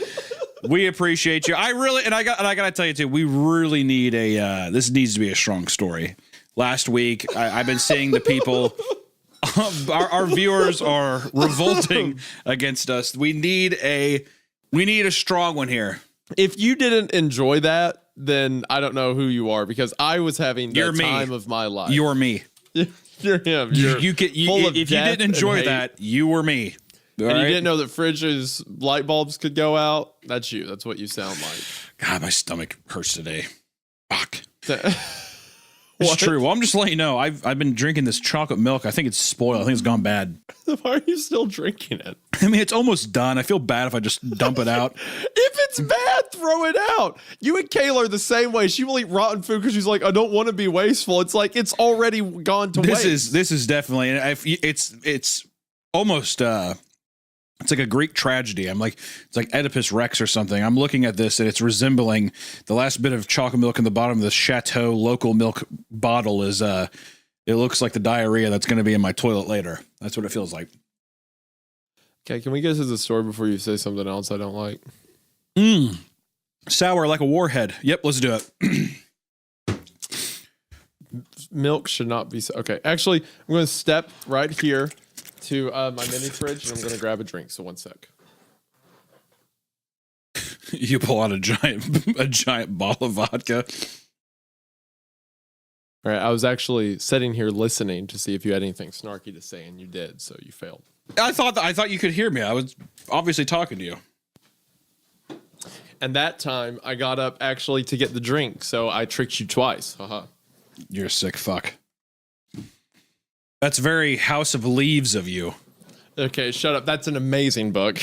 We appreciate you. I gotta tell you too, we really need this needs to be a strong story. Last week, I've been seeing the people. Our viewers are revolting against us. We need a strong one here. If you didn't enjoy that, then I don't know who you are, because I was having the time of my life. You're me. You're him. If you didn't enjoy that, you were me. And you didn't know that fridges light bulbs could go out. That's you. That's what you sound like. God, my stomach hurts today. Fuck. It's true. Well, I'm just letting you know. I've been drinking this chocolate milk. I think it's spoiled. I think it's gone bad. Why are you still drinking it? I mean, it's almost done. I feel bad if I just dump it out. If it's bad, throw it out. You and Kayla are the same way. She will eat rotten food because she's like, I don't want to be wasteful. It's like it's already gone to waste. This is definitely. It's almost. It's like a Greek tragedy. It's like Oedipus Rex or something. I'm looking at this and it's resembling the last bit of chocolate milk in the bottom of the Chateau local milk bottle is, it looks like the diarrhea that's going to be in my toilet later. That's what it feels like. Okay, can we get to the story before you say something else I don't like? Sour like a warhead. Yep, let's do it. Milk should not be... Okay, actually, I'm going to step right here to my mini fridge, and I'm going to grab a drink. So 1 sec. You pull out a giant bottle of vodka. All right, I was actually sitting here listening to see if you had anything snarky to say, and you did, so you failed. I thought you could hear me. I was obviously talking to you. And that time, I got up actually to get the drink, so I tricked you twice. Haha. You're a sick fuck. That's very House of Leaves of you. Okay, shut up. That's an amazing book.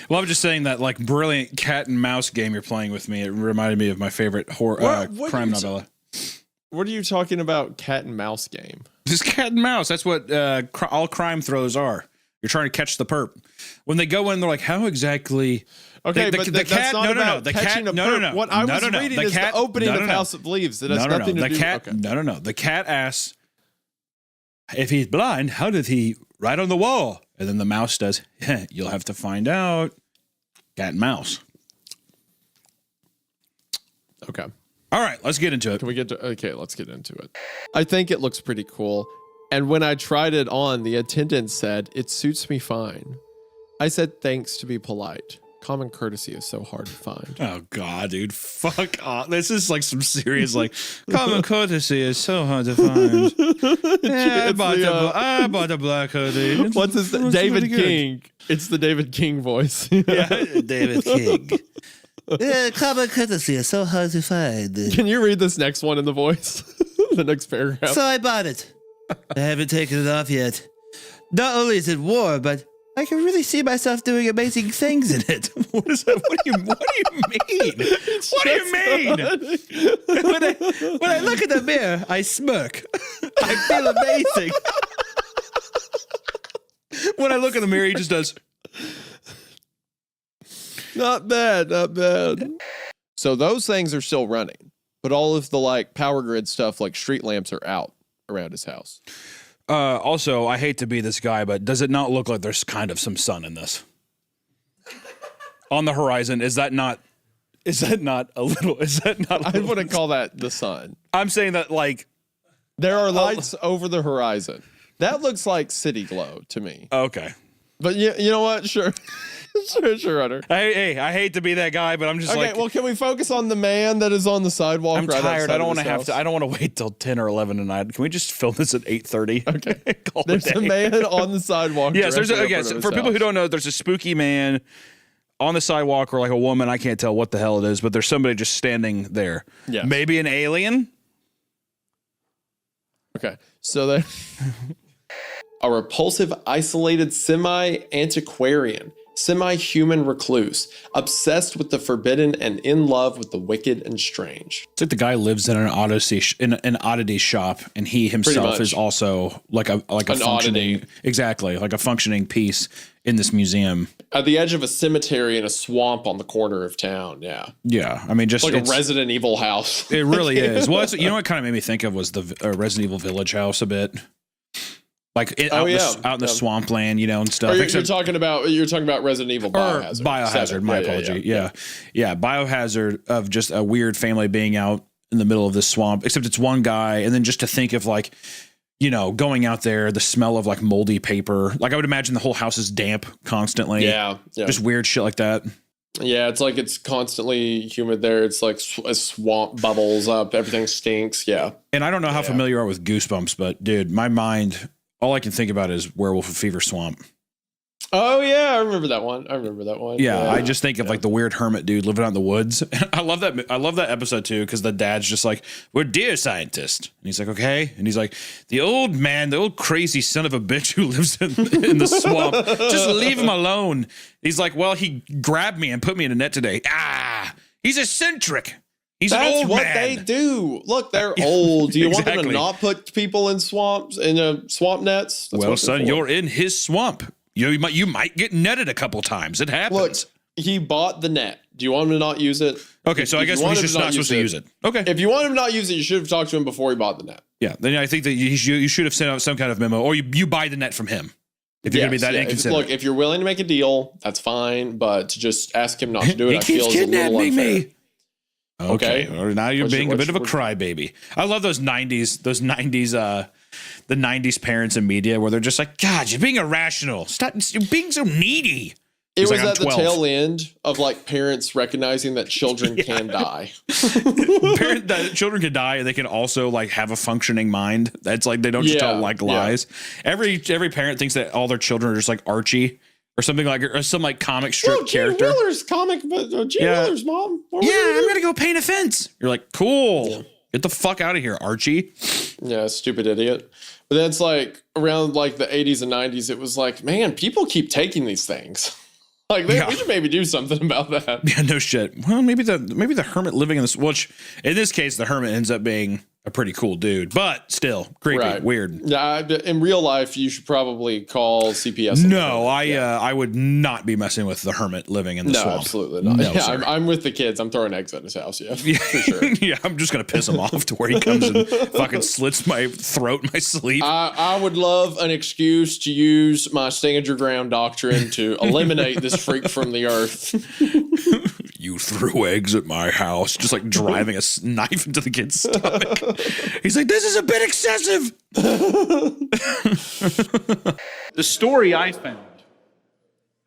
Well, I'm just saying that like brilliant cat and mouse game you're playing with me. It reminded me of my favorite horror crime novella. What are you talking about? Cat and mouse game? Just cat and mouse. That's what all crime thrillers are. You're trying to catch the perp. When they go in, they're like, "How exactly?" Okay, but the cat. No. The cat. No. What I was reading is the opening of House of Leaves. It has nothing to do. No. The cat asks, "If he's blind, how did he write on the wall?" And then the mouse does, "You'll have to find out." Cat and mouse. Okay. All right, let's get into it. Can we get to? Okay, let's get into it. I think it looks pretty cool. And when I tried it on, the attendant said, "It suits me fine." I said, "Thanks," to be polite. Common courtesy is so hard to find. Oh God, dude, fuck off! This is like some serious like common courtesy is so hard to find. Yeah, I bought a black hoodie. What's this? David King. It's the David King voice. Yeah, David King. Common courtesy is so hard to find. Can you read this next one in the voice? The next paragraph. So I bought it. I haven't taken it off yet. Not only is it warm, but I can really see myself doing amazing things in it. What is that? What do you mean? What do you mean? When I look in the mirror, I smirk. I feel amazing. When I look in the mirror, he just does. Not bad, not bad. So those things are still running, but all of the like power grid stuff, like street lamps, are out around his house. Also, I hate to be this guy, but does it not look like there's kind of some sun in this? On the horizon, is that not a little, is that not? I wouldn't call that the sun. I'm saying that like there are lights over the horizon. That looks like city glow to me. Okay. But you know what? Sure. Sure, Hunter. Hey, I hate to be that guy, but I'm just okay, like. Well, can we focus on the man that is on the sidewalk? I'm right tired. I don't want to have house? to. I don't want to wait till 10 or 11 tonight. Can we just film this at 8:30? Okay. There's a man on the sidewalk. Yes, there's for people who don't know, there's a spooky man on the sidewalk, or like a woman. I can't tell what the hell it is, but there's somebody just standing there. Yeah. Maybe an alien. Okay, so there. A repulsive, isolated, semi-antiquarian, semi-human recluse, obsessed with the forbidden and in love with the wicked and strange. It's like the guy lives in an oddity shop, and he himself is also like a functioning oddity. Exactly, like a functioning piece in this museum. At the edge of a cemetery in a swamp on the corner of town. Yeah. Yeah, I mean, just like a Resident Evil house. It really is. Well, you know what kind of made me think of was the Resident Evil Village house a bit. Like out in the swampland, you know, and stuff. You're talking about Resident Evil Biohazard. Biohazard, my apology. Yeah. Biohazard, of just a weird family being out in the middle of this swamp, except it's one guy. And then just to think of like, you know, going out there, the smell of like moldy paper. Like I would imagine the whole house is damp constantly. Yeah. Just weird shit like that. Yeah, it's like it's constantly humid there. It's like a swamp bubbles up. Everything stinks. Yeah. And I don't know how familiar you are with Goosebumps, but dude, my mind... all I can think about is Werewolf of Fever Swamp. Oh yeah, I remember that one. Yeah, I just think of like the weird hermit dude living out in the woods. I love that episode too, because the dad's just like, "We're deer scientists," and he's like, "Okay," and he's like, "The old man, the old crazy son of a bitch who lives in the swamp, just leave him alone." He's like, "Well, he grabbed me and put me in a net today. He's eccentric." That's an old what man. they do. Look, they're old. Do you want them to not put people in swamps, swamp nets? That's well, son, you're in his swamp. You might get netted a couple times. It happens. Look, he bought the net. Do you want him to not use it? Okay, so I guess he's just not supposed to use it. Okay. If you want him to not use it, you should have talked to him before he bought the net. Yeah, then I think that you should have sent out some kind of memo, or you buy the net from him. If you're going to be that inconsiderate. Look, if you're willing to make a deal, that's fine. But to just ask him not to do it, he I feel is a little unfair. Me. Okay. Now you're being a bit of a crybaby. I love those 90s, the 90s parents in media where they're just like, God, you're being irrational. Stop, you're being so needy. It was at the tail end of like parents recognizing that children can die. That children can die, and they can also like have a functioning mind. That's like they don't just tell like lies. Every parent thinks that all their children are just like Archie. Or something like, or some like comic strip character. Gene Willer's comic, but Gene Willer's mom. I'm gonna go paint a fence. You're like, cool. Get the fuck out of here, Archie. Yeah, stupid idiot. But then it's like around like the 80s and 90s, it was like, man, people keep taking these things. Like we should maybe do something about that. Yeah, no shit. Well, maybe the hermit living in this, which in this case, the hermit ends up being a pretty cool dude, but still creepy, weird. Yeah, in real life, you should probably call CPS. No, I would not be messing with the hermit living in the swamp. Absolutely not. No, I'm with the kids. I'm throwing eggs at his house. Yeah, for sure. Yeah, I'm just gonna piss him off to where he comes and fucking slits my throat in my sleep. I would love an excuse to use my stand your ground doctrine to eliminate this freak from the earth. You You threw eggs at my house, just like driving a knife into the kid's stomach. He's like, this is a bit excessive. The story I found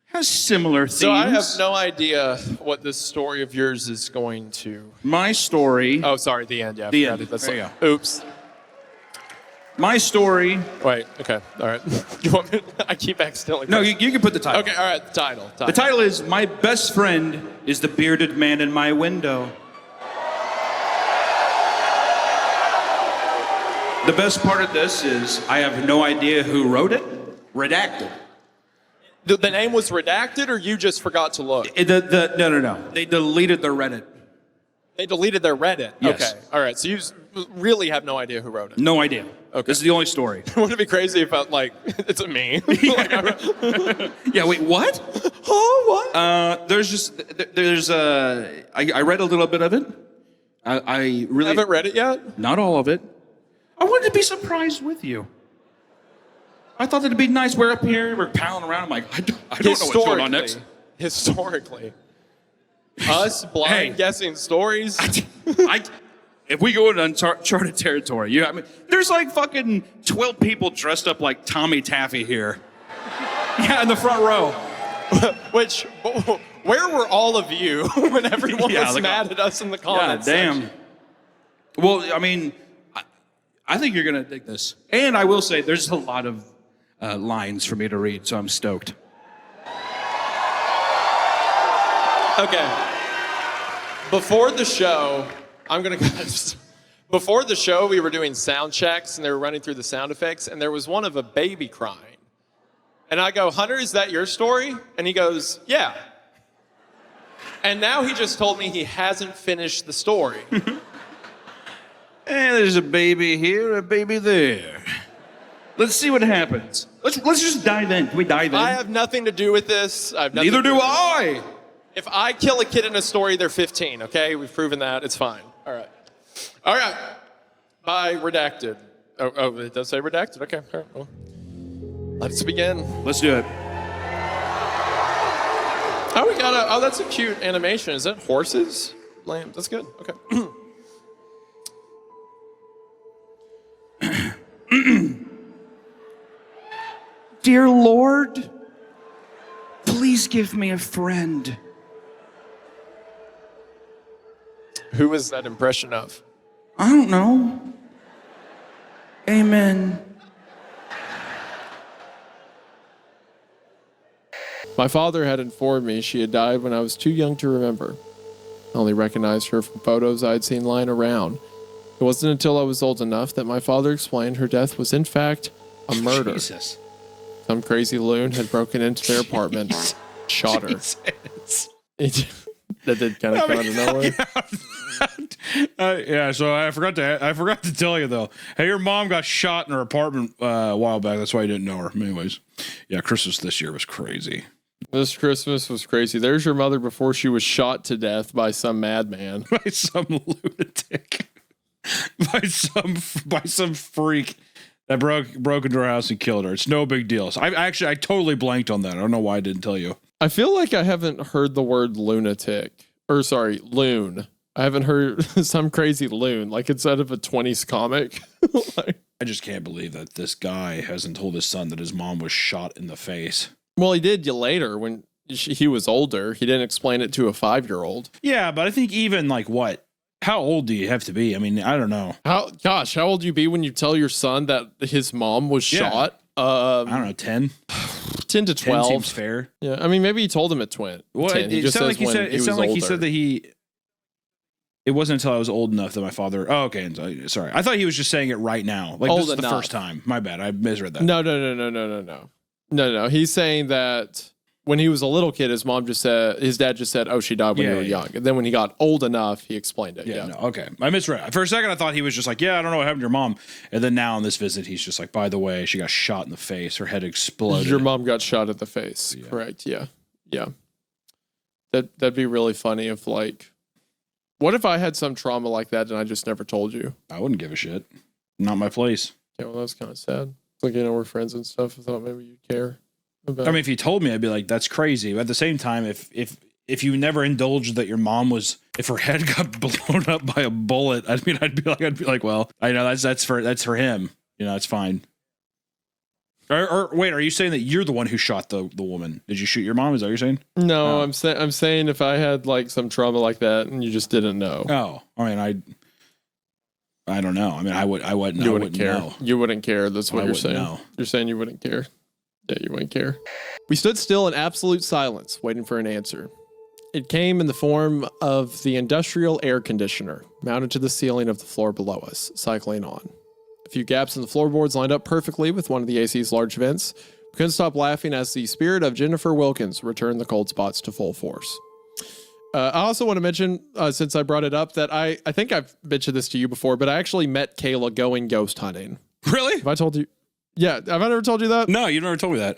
has similar themes. So I have no idea what this story of yours is going to. My story. Oh, sorry, the end. Yeah, The I forgot end. it. That's There you like, oops. My story. Wait. Okay. All right. You want me? I keep accidentally. No, you can put the title. Okay. All right. The title. The title is "My Best Friend is the Bearded Man in My Window." The best part of this is I have no idea who wrote it. Redacted. The name was redacted, or you just forgot to look? No. They deleted the Reddit. They deleted their Reddit. Yes. Okay. All right. So you really have no idea who wrote it. No idea. Okay. This is the only story. Wouldn't it be crazy if it's a me? Yeah. Wait. What? Oh, what? I read a little bit of it. I really haven't read it yet. Not all of it. I wanted to be surprised with you. I thought it'd be nice. We're up here, we're palling around. I'm like, I don't know what's going on next. Historically, us blind guessing stories. If we go into uncharted territory, I mean, there's like fucking 12 people dressed up like Tommy Taffy here. Yeah, in the front row. Where were all of you when everyone was mad at us in the comments? Damn. Section? Well, I mean, I think you're gonna dig this, and I will say there's a lot of lines for me to read, so I'm stoked. Okay. Before the show, before the show, we were doing sound checks, and they were running through the sound effects, and there was one of a baby crying. And I go, Hunter, is that your story? And he goes, yeah. And now he just told me he hasn't finished the story. And there's a baby here, a baby there. Let's see what happens. Let's just dive in. Can we dive in? I have nothing to do with this. Neither do I. If I kill a kid in a story, they're 15, okay? We've proven that. It's fine. All right. All right. Bye, redacted. Oh, it does say redacted. Okay. All right. Well, let's begin. Let's do it. Oh, that's a cute animation. Is that horses? Lamb. That's good. Okay. Dear Lord, please give me a friend. Who is that impression of? I don't know. Amen. My father had informed me she had died when I was too young to remember. I only recognized her from photos I had seen lying around. It wasn't until I was old enough that my father explained her death was in fact a murder. Jesus. Some crazy loon had broken into their apartment, shot her. That did kind of come out of nowhere. Yeah, so I forgot to tell you though. Hey, your mom got shot in her apartment a while back. That's why you didn't know her. Anyways, yeah, Christmas this year was crazy. This Christmas was crazy. There's your mother before she was shot to death by some madman. By some lunatic. by some freak that broke into her house and killed her. It's no big deal. So I totally blanked on that. I don't know why I didn't tell you. I feel like I haven't heard the word lunatic. Or sorry, loon. I haven't heard some crazy loon, like it's out of a 20s comic. I just can't believe that this guy hasn't told his son that his mom was shot in the face. Well, he did later when he was older. He didn't explain it to a 5-year-old. Yeah, but I think even like what? How old do you have to be? I mean, I don't know. How old do you be when you tell your son that his mom was shot? I don't know, 10? 10 to 12 seems fair. Yeah, I mean, maybe he told him at 10. Well, He just says when he was older. He said that it wasn't until I was old enough that my father. Oh, okay. Sorry, I thought he was just saying it right now. Like this is the first time. My bad. I misread that. No. He's saying that when he was a little kid, his dad just said, "Oh, she died when you were young." And then when he got old enough, he explained it. Yeah. No, okay. I misread. For a second, I thought he was just like, "Yeah, I don't know what happened to your mom." And then now on this visit, he's just like, "By the way, she got shot in the face. Her head exploded." Your mom got shot at the face. Yeah. Correct. Yeah. That'd be really funny if like, what if I had some trauma like that and I just never told you? I wouldn't give a shit. Not my place. Yeah, well, that's kind of sad. It's like, we're friends and stuff. I thought maybe you'd care about. I mean, if you told me, I'd be like, "That's crazy." But at the same time, if if you never indulged that your mom was, if her head got blown up by a bullet, I'd be like, well, I know that's for him. You know, it's fine. Or wait, are you saying that you're the one who shot the woman? Did you shoot your mom? Is that what you're saying? No, I'm saying if I had like some trauma like that and you just didn't know. Oh, I mean, I don't know. I mean, I wouldn't care. Know. You wouldn't care. That's what you're saying. Know. You're saying you wouldn't care. Yeah, you wouldn't care. We stood still in absolute silence, waiting for an answer. It came in the form of the industrial air conditioner mounted to the ceiling of the floor below us, cycling on. A few gaps in the floorboards lined up perfectly with one of the AC's large vents. We couldn't stop laughing as the spirit of Jennifer Wilkins returned the cold spots to full force. I also want to mention, since I brought it up, that I think I've mentioned this to you before, but I actually met Kayla going ghost hunting. Really? Have I told you? Yeah. Have I never told you that? No, you never told me that.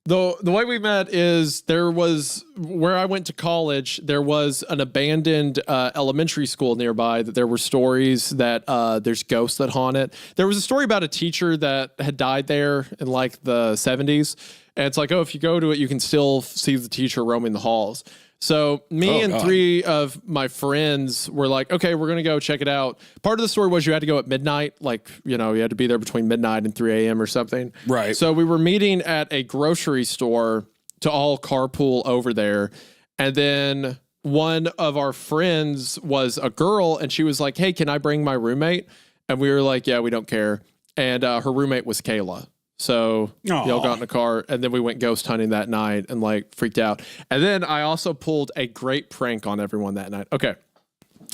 The way we met is there was, where I went to college, there was an abandoned elementary school nearby that there were stories that there's ghosts that haunt it. There was a story about a teacher that had died there in like the 70s. And it's like, oh, if you go to it, you can still see the teacher roaming the halls. So me and 3 of my friends were like, okay, we're going to go check it out. Part of the story was you had to go at midnight. Like, you know, you had to be there between midnight and 3 a.m. or something. Right. So we were meeting at a grocery store to all carpool over there. And then one of our friends was a girl and she was like, hey, can I bring my roommate? And we were like, yeah, we don't care. And her roommate was Kayla. So we all got in the car and then we went ghost hunting that night and like freaked out. And then I also pulled a great prank on everyone that night. Okay.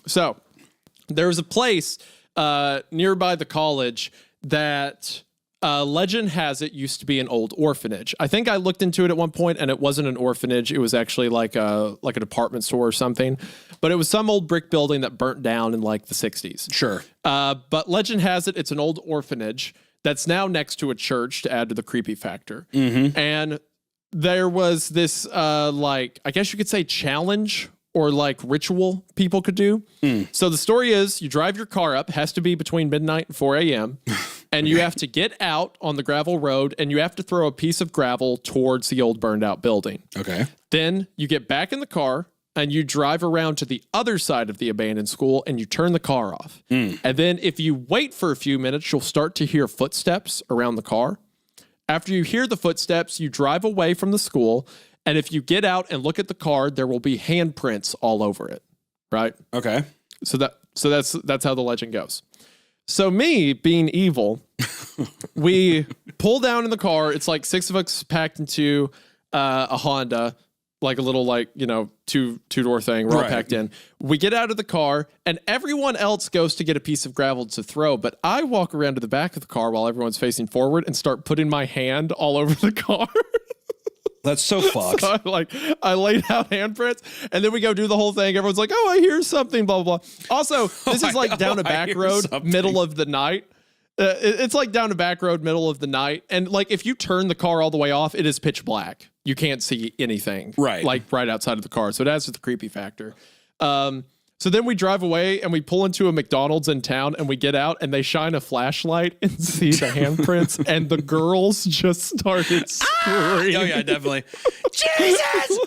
So there was a place nearby the college that legend has it used to be an old orphanage. I think I looked into it at one point and it wasn't an orphanage. It was actually like a department store or something, but it was some old brick building that burnt down in like the 60s. Sure. But legend has it, it's an old orphanage that's now next to a church to add to the creepy factor. Mm-hmm. And there was this, like, I guess you could say challenge or like ritual people could do. So the story is you drive your car up, has to be between midnight and 4 a.m. and you have to get out on the gravel road and you have to throw a piece of gravel towards the old burned out building. Okay. Then you get back in the car and you drive around to the other side of the abandoned school and you turn the car off. And then if you wait for a few minutes, you'll start to hear footsteps around the car. After you hear the footsteps, you drive away from the school. And if you get out and look at the car, there will be handprints all over it. Right? Okay. So that's how the legend goes. So me being evil, we pull down in the car. It's like 6 of us packed into a Honda, like a little, like, you know, two-door thing. We're all packed in. We get out of the car and everyone else goes to get a piece of gravel to throw. But I walk around to the back of the car while everyone's facing forward and start putting my hand all over the car. That's so fucked. So I laid out handprints and then we go do the whole thing. Everyone's like, oh, I hear something, blah, blah, blah. Also, this is like down a back road, middle of the night. It's like down a back road, middle of the night. And like, if you turn the car all the way off, it is pitch black. You can't see anything. Right. Like right outside of the car. So it adds to the creepy factor. So then we drive away and we pull into a McDonald's in town and we get out and they shine a flashlight and see the handprints and the girls just started screaming. Oh yeah, definitely. Jesus!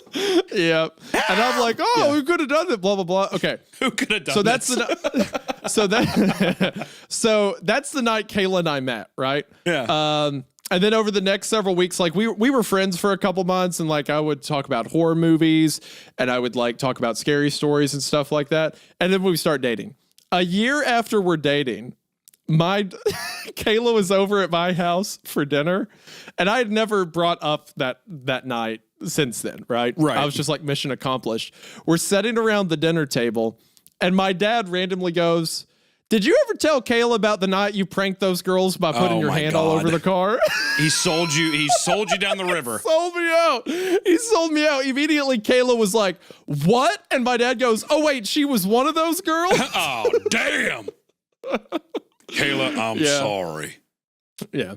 Yep. And I'm like, oh, we could have done it, blah, blah, blah. Okay. Who could have done so that's this? So that's the night Kayla and I met, right? Yeah. And then over the next several weeks, like we were friends for a couple months and like I would talk about horror movies and I would like talk about scary stories and stuff like that. And then we start dating. A year after we're dating, Kayla was over at my house for dinner and I had never brought up that night since then, right? Right. I was just like mission accomplished. We're sitting around the dinner table and my dad randomly goes, did you ever tell Kayla about the night you pranked those girls by putting your hand all over the car? He sold you down the river. He sold me out. Immediately, Kayla was like, what? And my dad goes, oh, wait, she was one of those girls? Oh, damn. Kayla, I'm sorry. Yeah.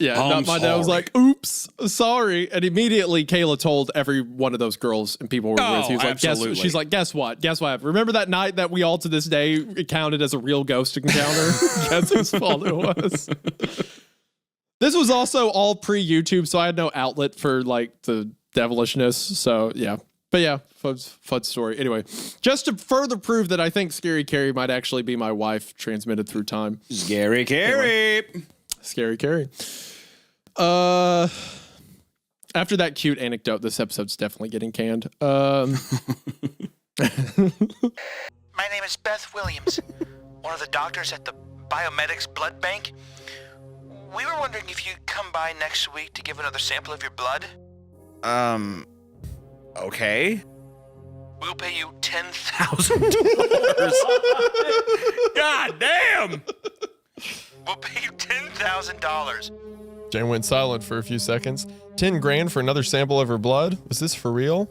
Yeah, my dad was like, oops, sorry. And immediately Kayla told every one of those girls and people were with. He was like, she's like, guess what? Guess what? Remember that night that we all to this day counted as a real ghost encounter? Guess whose fault it was? This was also all pre-YouTube, so I had no outlet for like the devilishness. So yeah. But yeah, fun story. Anyway, just to further prove that I think Scary Carrie might actually be my wife transmitted through time. Scary Carrie. Anyway, Scary Carrie. After that cute anecdote, this episode's definitely getting canned. My name is Beth Williams, one of the doctors at the Biomedics Blood Bank. We were wondering if you'd come by next week to give another sample of your blood. Okay. We'll pay you $10,000. God damn! We'll pay you $10,000. Jane went silent for a few seconds. 10 grand for another sample of her blood? Was this for real?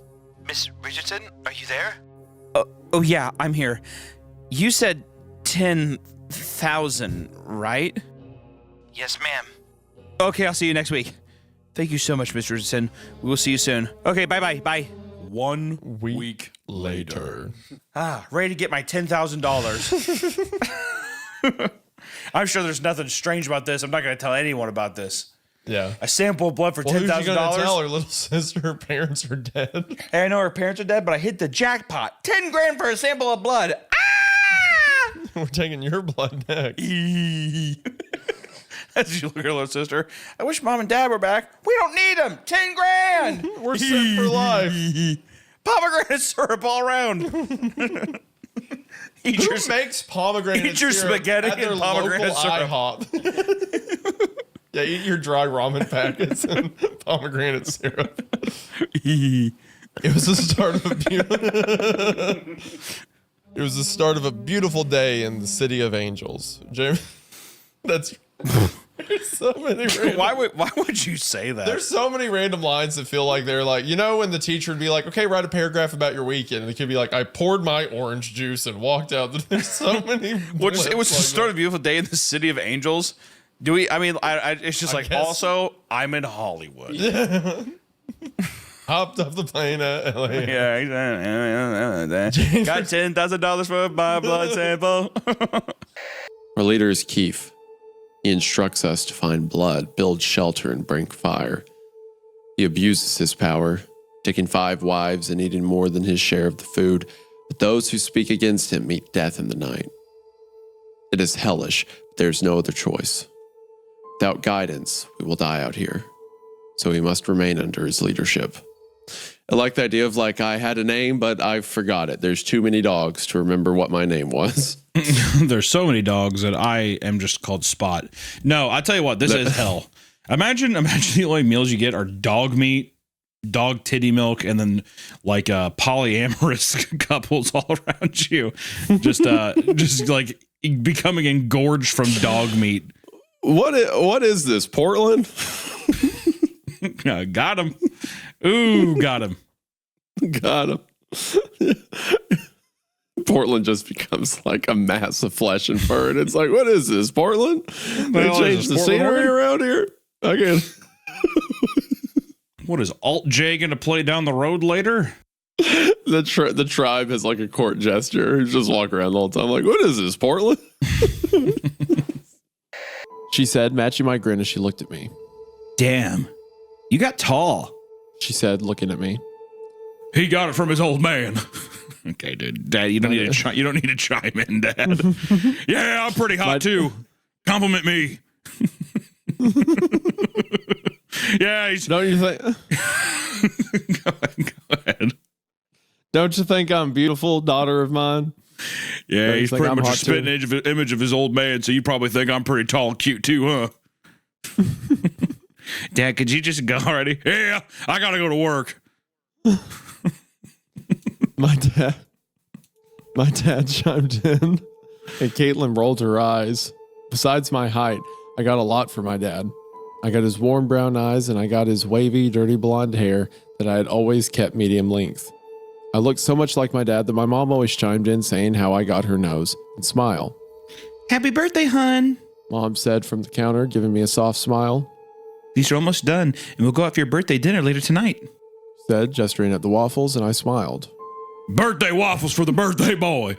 Miss Richardson, are you there? Oh yeah, I'm here. You said 10,000, right? Yes, ma'am. Okay, I'll see you next week. Thank you so much, Mr. Richardson. We will see you soon. Okay, bye. 1 week later. Ready to get my $10,000. I'm sure there's nothing strange about this. I'm not going to tell anyone about this. Yeah. A sample of blood for $10,000. Who's she gonna tell? Her little sister, her parents are dead. Hey, I know her parents are dead, but I hit the jackpot. 10 grand for a sample of blood. We're taking your blood next. As you look at her little sister, I wish mom and dad were back. We don't need them. 10 grand. We're set for life. Pomegranate syrup all around. Who makes pomegranate Eat your syrup spaghetti at their and pomegranate local syrup. IHOP? Yeah, eat your dry ramen packets and pomegranate syrup. It was the start of a It was the start of a beautiful day in the city of angels. Jamie, that's there's so many. Why would you say that? There's so many random lines that feel like they're like, you know, when the teacher would be like, okay, write a paragraph about your weekend, and it could be like, I poured my orange juice and walked out. There's so many. It was the start of a beautiful day in the city of angels. Do we? I mean, it's just like. Also, I'm in Hollywood. Yeah. Hopped off the plane at LA. Yeah, got $10,000 for my blood sample. Our leader is Keith. He instructs us to find blood, build shelter, and bring fire. He abuses his power, taking 5 wives and eating more than his share of the food, but those who speak against him meet death in the night. It is hellish, but there's no other choice. Without guidance, we will die out here, so we must remain under his leadership. I like the idea of like, I had a name, but I forgot it. There's too many dogs to remember what my name was. There's so many dogs that I am just called Spot. No, I'll tell you what, this is hell. Imagine the only meals you get are dog meat, dog titty milk, and then like polyamorous couples all around you. Just like becoming engorged from dog meat. What is this, Portland? Got him. Ooh, got him. Got him. Portland just becomes like a mass of flesh and fur, and it's like, what is this, Portland? They changed the scenery around here. Okay. What is Alt J going to play down the road later? The tribe has like a court gesture. He's just walking around the whole time like, what is this, Portland? She said, matching my grin as she looked at me. Damn, you got tall, she said, looking at me. He got it from his old man. Okay, dude, Dad, you don't need to chime in, Dad. Yeah, I'm pretty hot too. Compliment me. Yeah, don't you think? Go ahead. Don't you think I'm beautiful, daughter of mine? Yeah, Don't he's pretty much a spitting image of his old man, so you probably think I'm pretty tall and cute too, huh? Dad, could you just go already? Yeah, I gotta go to work. My dad chimed in, and Caitlin rolled her eyes. Besides my height, I got a lot for my dad. I got his warm brown eyes, and I got his wavy, dirty blonde hair that I had always kept medium length. I looked so much like my dad that my mom always chimed in saying how I got her nose and smile. Happy birthday, hun. Mom said from the counter, giving me a soft smile. These are almost done, and we'll go out for your birthday dinner later tonight. Said, gesturing at the waffles, and I smiled. Birthday waffles for the birthday boy.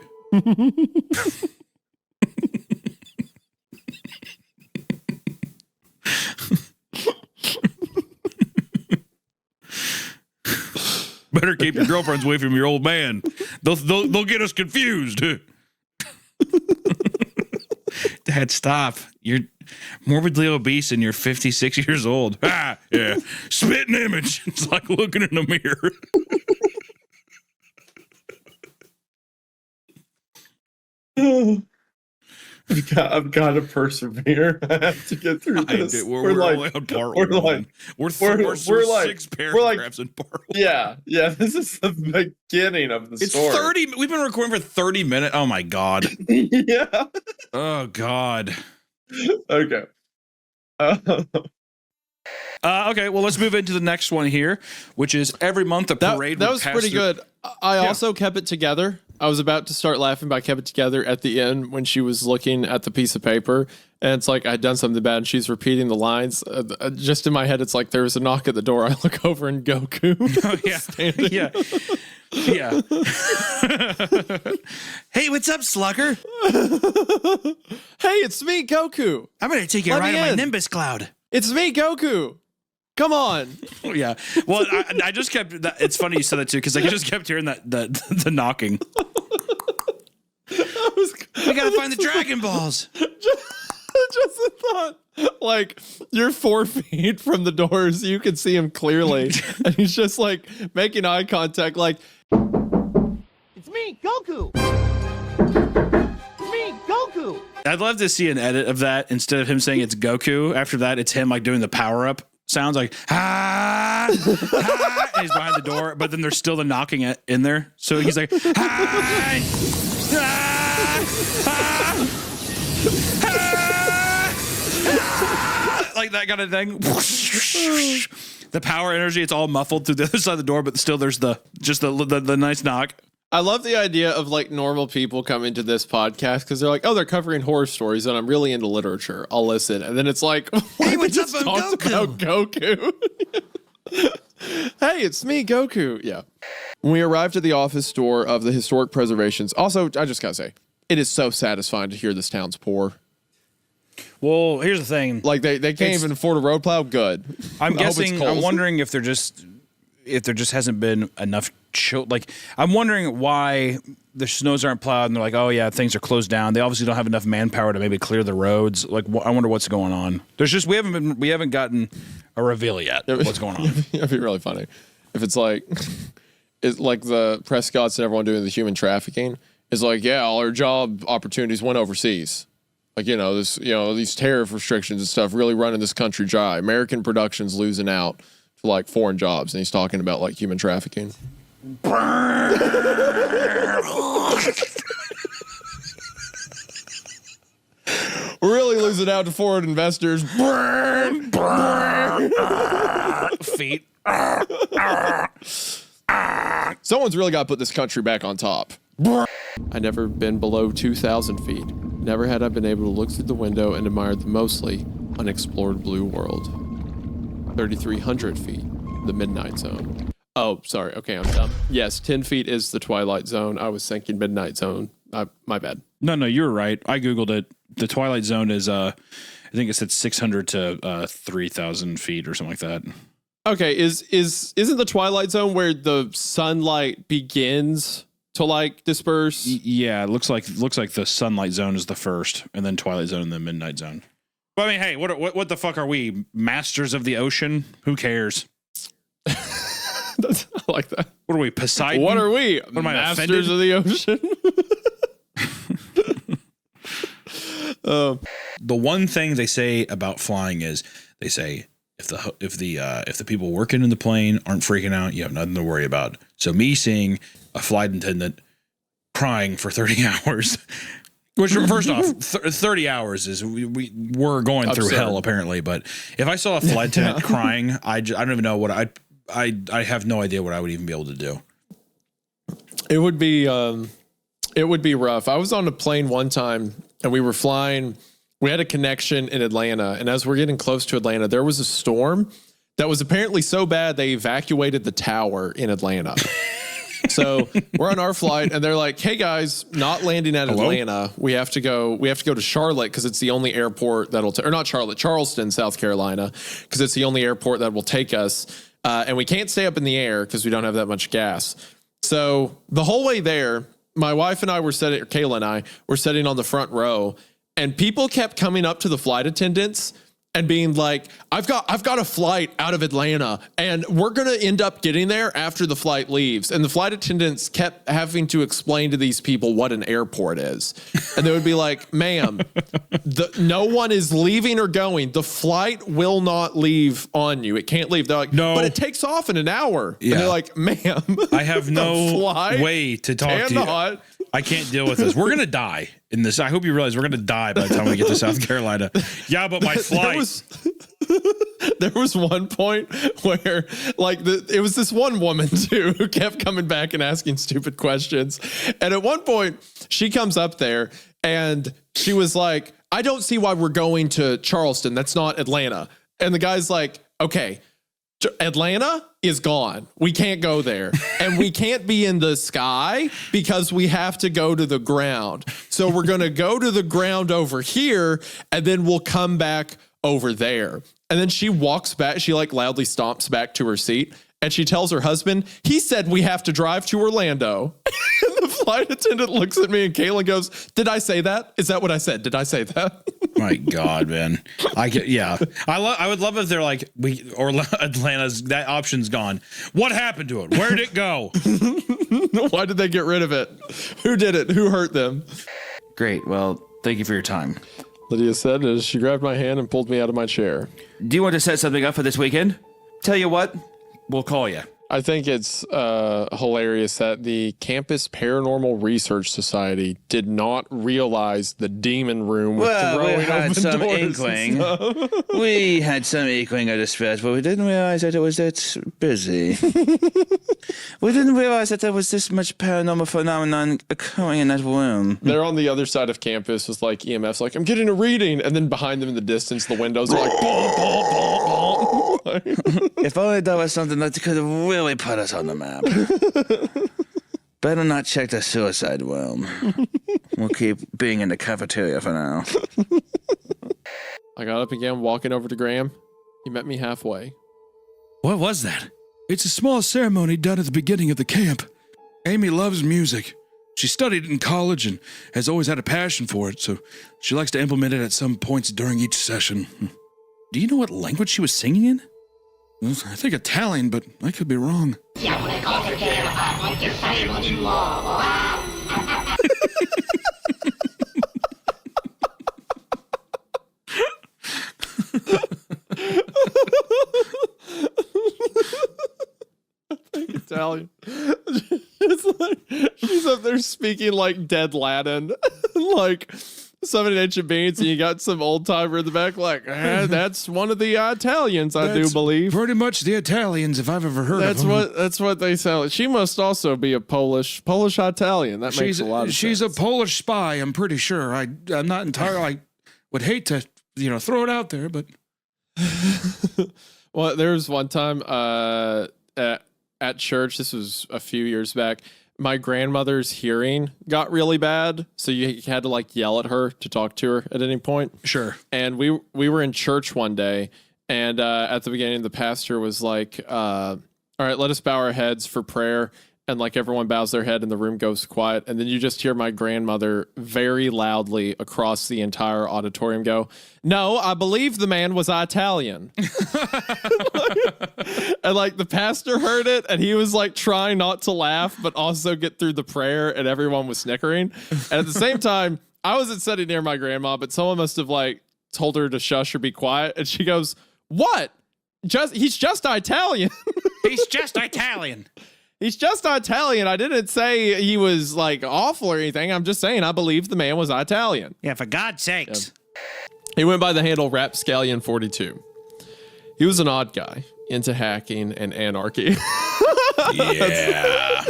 Better keep your girlfriends away from your old man. They'll get us confused. Dad, stop. You're morbidly obese and you're 56 years old. Ah, yeah. Spitting image. It's like looking in a mirror. I've got to persevere. I have to get through this. We're only on part one. We're 6 paragraphs in part 1. Yeah. This is the beginning of the It's story. 30. We've been recording for 30 minutes. Oh my God. Yeah. Oh God. Okay. Okay, well, let's move into the next one here, which is every month a parade. That was pretty good. I also kept it together. I was about to start laughing, but I kept it together at the end when she was looking at the piece of paper. And it's like I'd done something bad and she's repeating the lines. Just in my head, it's like there was a knock at the door. I look over and Goku. Yeah. Hey, what's up, slugger? Hey, it's me, Goku. I'm going to take you right on my Nimbus cloud. It's me, Goku. Come on. Yeah. Well, I just kept. It's funny you said that too, because I just kept hearing the knocking. We gotta find the Dragon Balls. Just a thought. Like, you're 4 feet from the doors. You can see him clearly. And he's just like making eye contact, like, It's me, Goku. It's me, Goku. I'd love to see an edit of that instead of him saying it's Goku. After that, it's him like doing the power up sounds like and he's behind the door, but then there's still the knocking in there. So he's like like that kind of thing. The power energy, it's all muffled through the other side of the door, but still there's the nice knock. I love the idea of like normal people coming to this podcast because they're like, oh, they're covering horror stories and I'm really into literature. I'll listen. And then it's like, hey, what's up, Goku? Hey, it's me, Goku. Yeah. When we arrived at the office door of the Historic Preservations, also, I just gotta say, it is so satisfying to hear this town's poor. Well, here's the thing. Like they can't even afford a road plow. Good. I'm wondering if there just hasn't been enough. Like, I'm wondering why the snows aren't plowed and they're like, oh yeah, things are closed down. They obviously don't have enough manpower to maybe clear the roads. Like, I wonder what's going on. We haven't gotten a reveal yet. What's going on? It'd be really funny if it's like the Prescotts and everyone doing the human trafficking is like, yeah, all our job opportunities went overseas. Like, these tariff restrictions and stuff really running this country dry. American production's losing out to like foreign jobs, and he's talking about like human trafficking. We're really losing out to foreign investors. Feet. Someone's really got to put this country back on top. I'd never been below 2,000 feet. Never had I been able to look through the window and admire the mostly unexplored blue world. 3,300 feet, the midnight zone. Oh, sorry. Okay, I'm dumb. Yes, 10 feet is the twilight zone. I was thinking midnight zone. My bad. No, you were right. I Googled it. The twilight zone is, I think it said 600 to 3,000 feet or something like that. Okay, isn't the twilight zone where the sunlight begins to like disperse? Yeah, it looks like the sunlight zone is the first, and then twilight zone and then midnight zone. But I mean, hey, what the fuck are we, masters of the ocean? Who cares? I like that. What are we, Poseidon? What are we, what am I, masters of the ocean? The one thing they say about flying is they say if the people working in the plane aren't freaking out, you have nothing to worry about. So me seeing a flight attendant crying for 30 hours, which first off, 30 hours is we're going through hell apparently. But if I saw a flight attendant crying, I don't even know what I have no idea what I would even be able to do. It would be rough. I was on a plane one time and we were flying. We had a connection in Atlanta, and as we're getting close to Atlanta, there was a storm that was apparently so bad they evacuated the tower in Atlanta. So we're on our flight, and they're like, "Hey guys, not landing at Atlanta. We have to go to Charlotte because it's the only airport that'll or not Charlotte, Charleston, South Carolina, because it's the only airport that will take us." and we can't stay up in the air because we don't have that much gas. So the whole way there, my wife and I were sitting, or Kayla and I were sitting on the front row, and people kept coming up to the flight attendants and being like, I've got a flight out of Atlanta and we're going to end up getting there after the flight leaves. And the flight attendants kept having to explain to these people what an airport is. And they would be like, ma'am, no one is leaving or going. The flight will not leave on you. It can't leave. They're like, no, but it takes off in an hour. Yeah. And they're like, ma'am, I have no way to talk to you. I can't deal with this. We're going to die in this. I hope you realize we're going to die by the time we get to South Carolina. Yeah, but my flight. There was one point where like it was this one woman too who kept coming back and asking stupid questions. And at one point she comes up there and she was like, I don't see why we're going to Charleston. That's not Atlanta. And the guy's like, okay, Atlanta is gone. We can't go there. And we can't be in the sky because we have to go to the ground. So we're going to go to the ground over here and then we'll come back over there. And then she walks back. She like loudly stomps back to her seat and she tells her husband, he said we have to drive to Orlando. And the flight attendant looks at me and Kayla goes, did I say that? Is that what I said? Did I say that? My God, man. I would love if they're like, Atlanta's, that option's gone. What happened to it? Where'd it go? Why did they get rid of it? Who did it? Who hurt them? Great. Well, thank you for your time. Lydia said as she grabbed my hand and pulled me out of my chair. Do you want to set something up for this weekend? Tell you what, we'll call you. I think it's hilarious that the Campus Paranormal Research Society did not realize the demon room was throwing open some doors inkling. We had some inkling of this first, but we didn't realize that it was that busy. We didn't realize that there was this much paranormal phenomenon occurring in that room. They're on the other side of campus with like EMFs, like, I'm getting a reading. And then behind them in the distance, the windows are like, boom, boom, boom, boom. If only there was something that could have really put us on the map. Better not check the suicide room. We'll keep being in the cafeteria for now. I got up again, walking over to Graham. He met me halfway. What was that? It's a small ceremony done at the beginning of the camp. Amy loves music. She studied it in college and has always had a passion for it, so she likes to implement it at some points during each session. Do you know what language she was singing in? I think Italian, but I could be wrong. Italian. It's like she's up there speaking like dead Latin, like some ancient beings, and you got some old timer in the back, like that's one of the Italians, I do believe. Pretty much the Italians, if I've ever heard of them. That's what they sound. She must also be a Polish Italian. That makes a lot of sense. She's a Polish spy, I'm pretty sure. I'm not entirely. I would hate to, throw it out there, but. Well, there was one time at church. This was a few years back. My grandmother's hearing got really bad, so you had to like yell at her to talk to her at any point. Sure. And we were in church one day, and at the beginning, the pastor was like, "All right, let us bow our heads for prayer." And like everyone bows their head, and the room goes quiet, and then you just hear my grandmother very loudly across the entire auditorium go, "No, I believe the man was Italian." And like the pastor heard it, and he was like trying not to laugh, but also get through the prayer, and everyone was snickering. And at the same time, I wasn't sitting near my grandma, but someone must have like told her to shush or be quiet, and she goes, "What? He's just Italian." He's just Italian. He's just Italian. I didn't say he was like awful or anything. I'm just saying I believe the man was Italian. Yeah, for God's sakes. Yeah. He went by the handle Rapscallion42. He was an odd guy into hacking and anarchy. Yeah.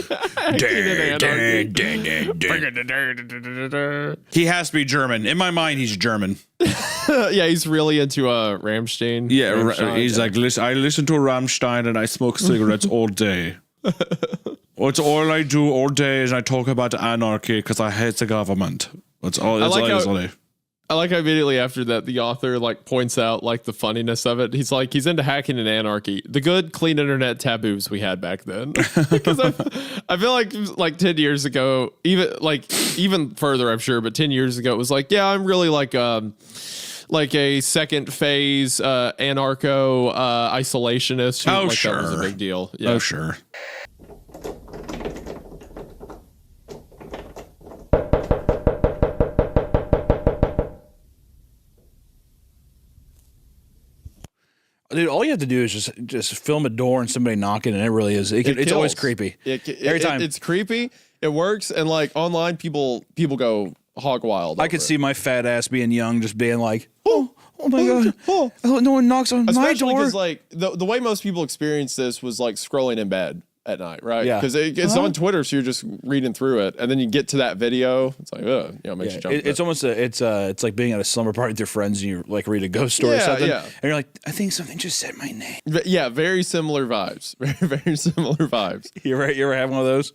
He has to be German. In my mind, he's German. Yeah, he's really into Rammstein. Yeah, Rammstein. he's like, I listen to Rammstein and I smoke cigarettes all day. It's all I do all day is I talk about anarchy because I hate the government. That's all. I like how immediately after that, the author like points out like the funniness of it. He's like, he's into hacking and anarchy, the good, clean internet taboos we had back then. Because I feel like 10 years ago, even further, I'm sure, but 10 years ago, it was like, yeah, I'm really like a second phase anarcho isolationist. Who, Oh, like, sure. That was a big deal. Yeah. Oh, sure. Dude, all you have to do is just film a door and somebody knocking, and it really is. It's always creepy. Every time it's creepy. It works, and like online, people go hog wild. I could see my fat ass being young, just being like, oh my god, oh, no one knocks on my door. Because like the way most people experience this was like scrolling in bed at night, right? Yeah. Because it's on Twitter, so you're just reading through it, and then you get to that video. It's like, it makes you jump. It's almost it's like being at a slumber party with your friends, and you like read a ghost story or something, and you're like, I think something just said my name. Yeah, very similar vibes. Very, very similar vibes. You ever have one of those?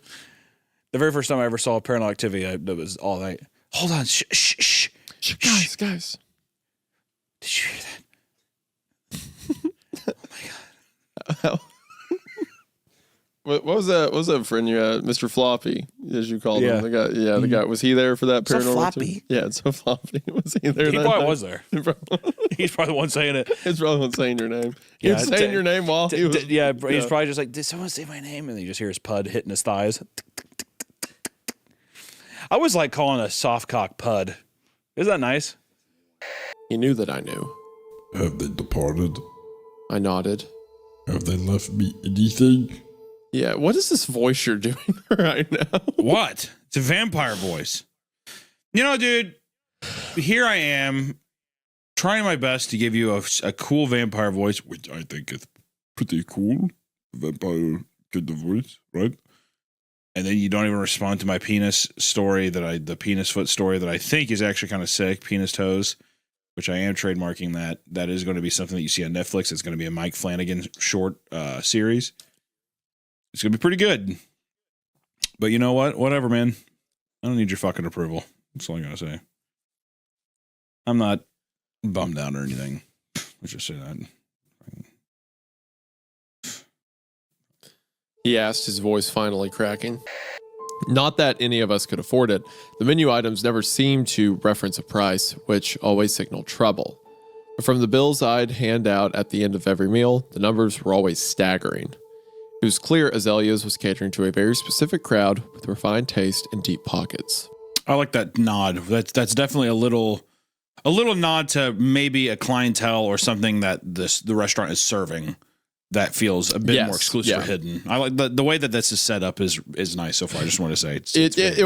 The very first time I ever saw Paranormal Activity, it was all night. Hold on, shh, guys. Did you hear that? Oh my god. What was that? What was that friend you had, Mr. Floppy, as you called him? The guy. Yeah, the guy. Was he there for that So paranormal? floppy. Yeah, it's so floppy. Was he there? He that probably night? was there. He's probably the one saying it. He's probably the one saying your name. He was saying your name while he was. He's probably just like, did someone say my name? And then you just hear his pud hitting his thighs. I was like calling a soft cock pud. Isn't that nice? He knew that I knew. Have they departed? I nodded. Have they left me anything? Yeah, what is this voice you're doing right now? What? It's a vampire voice. You know, dude, here I am trying my best to give you a cool vampire voice, which I think is pretty cool. Vampire kind of voice, right? And then you don't even respond to my penis story the penis foot story that I think is actually kind of sick, penis toes, which I am trademarking that. That is going to be something that you see on Netflix. It's going to be a Mike Flanagan short series. It's going to be pretty good. But you know what? Whatever, man. I don't need your fucking approval. That's all I'm going to say. I'm not bummed out or anything. Let's just say that. He asked, his voice finally cracking. Not that any of us could afford it. The menu items never seemed to reference a price, which always signaled trouble. But from the bills I'd hand out at the end of every meal, the numbers were always staggering. It was clear Azalea's was catering to a very specific crowd with refined taste and deep pockets. I like that nod. That's definitely a little nod to maybe a clientele or something that the restaurant is serving that feels a bit more exclusive or hidden. I like the way that this is set up is nice so far. I just want to say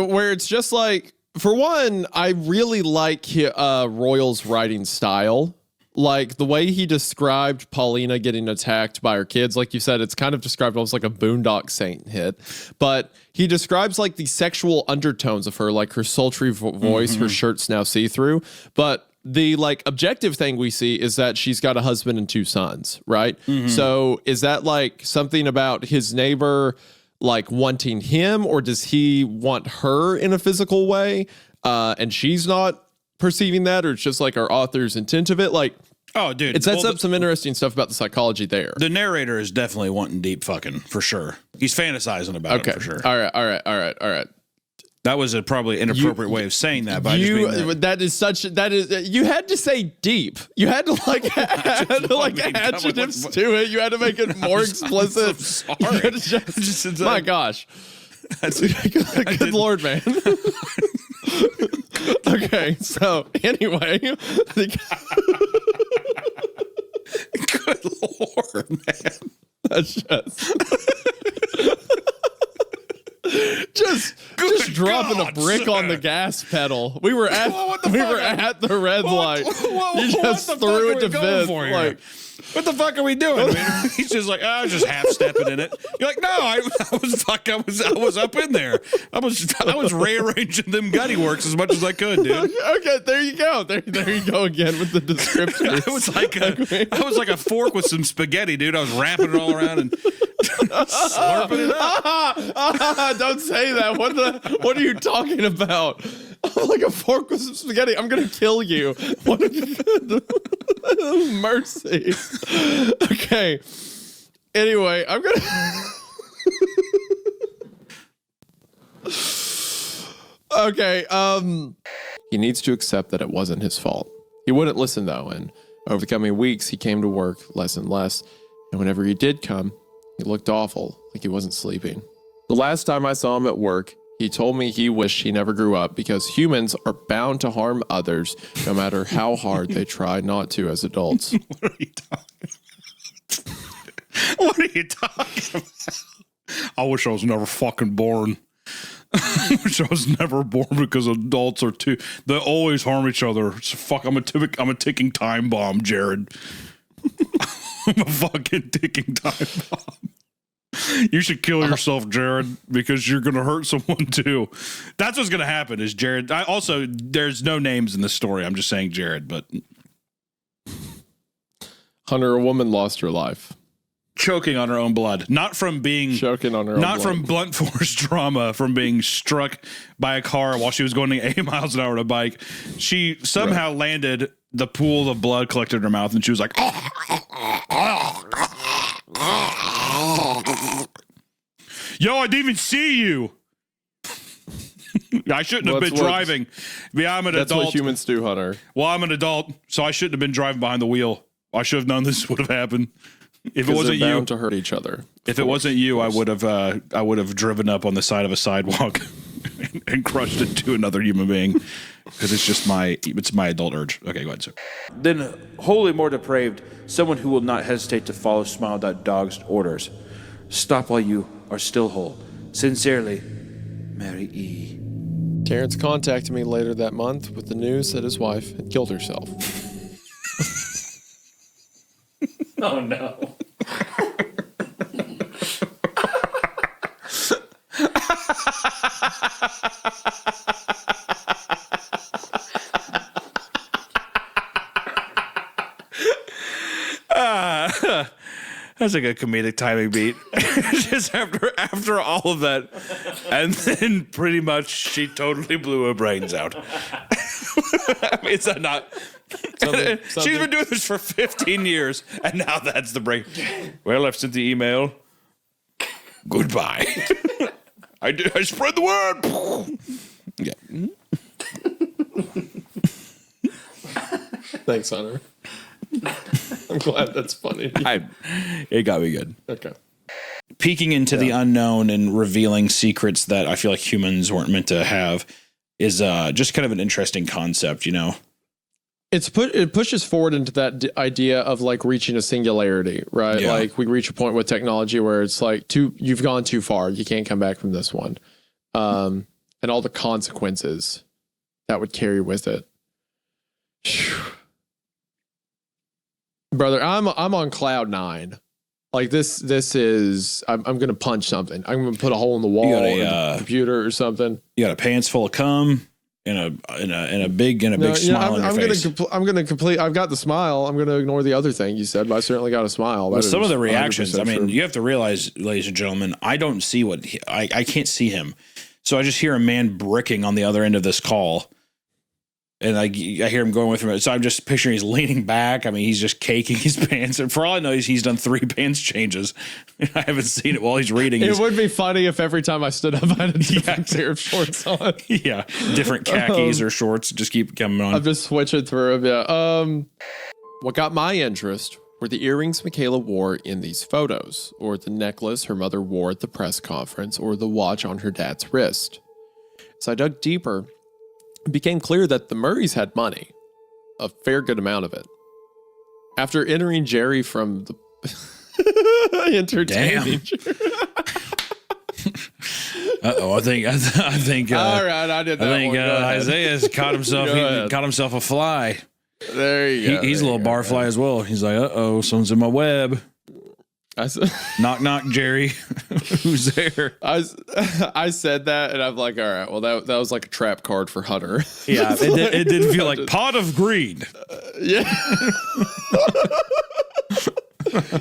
where it's just like, for one, I really like Royal's writing style. Like the way he described Paulina getting attacked by her kids, like you said, it's kind of described almost like a Boondock Saint hit. But he describes like the sexual undertones of her, like her sultry voice, her shirt's now see-through. But the like objective thing we see is that she's got a husband and 2 sons, right? So is that like something about his neighbor like wanting him, or does he want her in a physical way? And she's not perceiving that, or it's just like our author's intent of it? Like, oh, dude, it sets up some interesting stuff about the psychology there. The narrator is definitely wanting deep fucking for sure. He's fantasizing about it for sure. All right. That was a probably inappropriate way of saying that. But you had to say deep. You had to like add adjectives to it. You had to make it more explicit. So sorry. My gosh. Good Lord, man. Okay, so anyway. Good Lord, man. That's just dropping a brick on the gas pedal. We were at the red light. You just threw it to Vince. Like, what the fuck are we doing? He's just like, I was just half stepping in it. You're like, no, I was up in there. I was rearranging them gutty works as much as I could, dude. Okay, there you go. There you go again with the description. I was like a fork with some spaghetti, dude. I was wrapping it all around and slurping it up. Don't say that. What are you talking about? I'm like a fork with some spaghetti. I'm gonna kill you. What mercy. Okay. Anyway, I'm gonna. Okay. He needs to accept that it wasn't his fault. He wouldn't listen though, and over the coming weeks, he came to work less and less. And whenever he did come, he looked awful, like he wasn't sleeping. The last time I saw him at work, he told me he wished he never grew up because humans are bound to harm others no matter how hard they try not to as adults. What are you talking about? What are you talking about? I wish I was never fucking born. I wish I was never born because adults are they always harm each other. So fuck, I'm a ticking time bomb, Jared. I'm a fucking ticking time bomb. You should kill yourself, Jared, because you're gonna hurt someone too. That's what's gonna happen. Is Jared? There's no names in this story. I'm just saying Jared, but Hunter, a woman lost her life. Choking on her own blood, not from being choking on her own blood. From blunt force trauma, from being struck by a car while she was going 8 miles an hour on a bike. She somehow landed, the pool of blood collected in her mouth, and she was like, yo, I didn't even see you. I shouldn't have been driving. Yeah, I'm an adult. That's what humans do, Hunter. Well, I'm an adult, so I shouldn't have been driving behind the wheel. I should have known this would have happened. If it wasn't they're you, bound to hurt each other. If it wasn't you, I would have driven up on the side of a sidewalk and crushed into another human being because it's my adult urge. Okay, go ahead, sir. Then, wholly more depraved, someone who will not hesitate to follow Smile.dog's orders. Stop while you are still whole. Sincerely, Mary E. Terrence contacted me later that month with the news that his wife had killed herself. Oh no. That's like a comedic timing beat. Just after all of that, and then pretty much she totally blew her brains out. I mean, it's not. Something. She's been doing this for 15 years, and now that's the break. Well, I've sent the email. Goodbye. I spread the word. Yeah. Thanks, Hunter. I'm glad that's funny. It got me good. Okay. Peeking into the unknown and revealing secrets that I feel like humans weren't meant to have is just kind of an interesting concept, you know? It pushes forward into that idea of like reaching a singularity, right? Yeah. Like we reach a point with technology where it's like you've gone too far. You can't come back from this one. And all the consequences that would carry with it. Whew. Brother, I'm on cloud 9. Like this is I'm gonna punch something. I'm gonna put a hole in the wall, You got in the computer or something. You got a pants full of cum and a big smile on your face. I'm gonna complete. I've got the smile. I'm gonna ignore the other thing you said, but I certainly got a smile. Well, That some is of the reactions, 100% I mean, true. you have to realize, ladies and gentlemen, I don't see I can't see him. So I just hear a man bricking on the other end of this call. And I hear him going with him. So I'm just picturing he's leaning back. I mean, he's just caking his pants. And for all I know, he's done 3 pants changes. I haven't seen it while he's reading. It would be funny if every time I stood up, I had a different pair of shorts on. Yeah, different khakis or shorts just keep coming on. I'm just switching through them. Yeah. What got my interest were the earrings Michaela wore in these photos, or the necklace her mother wore at the press conference, or the watch on her dad's wrist. As I dug deeper, it became clear that the Murrays had money, a fair good amount of it. After entering Jerry from the entertaining. I think. All right, I did that. I think one. Go ahead. Isaiah's caught himself. Go ahead. He caught himself a fly. There you go. He's a little barfly as well. He's like, someone's in my web. Knock, knock, Jerry. Who's there? I said that, and I'm like, all right, well, that was like a trap card for Hunter. Yeah, it didn't feel like pot of greed. Yeah.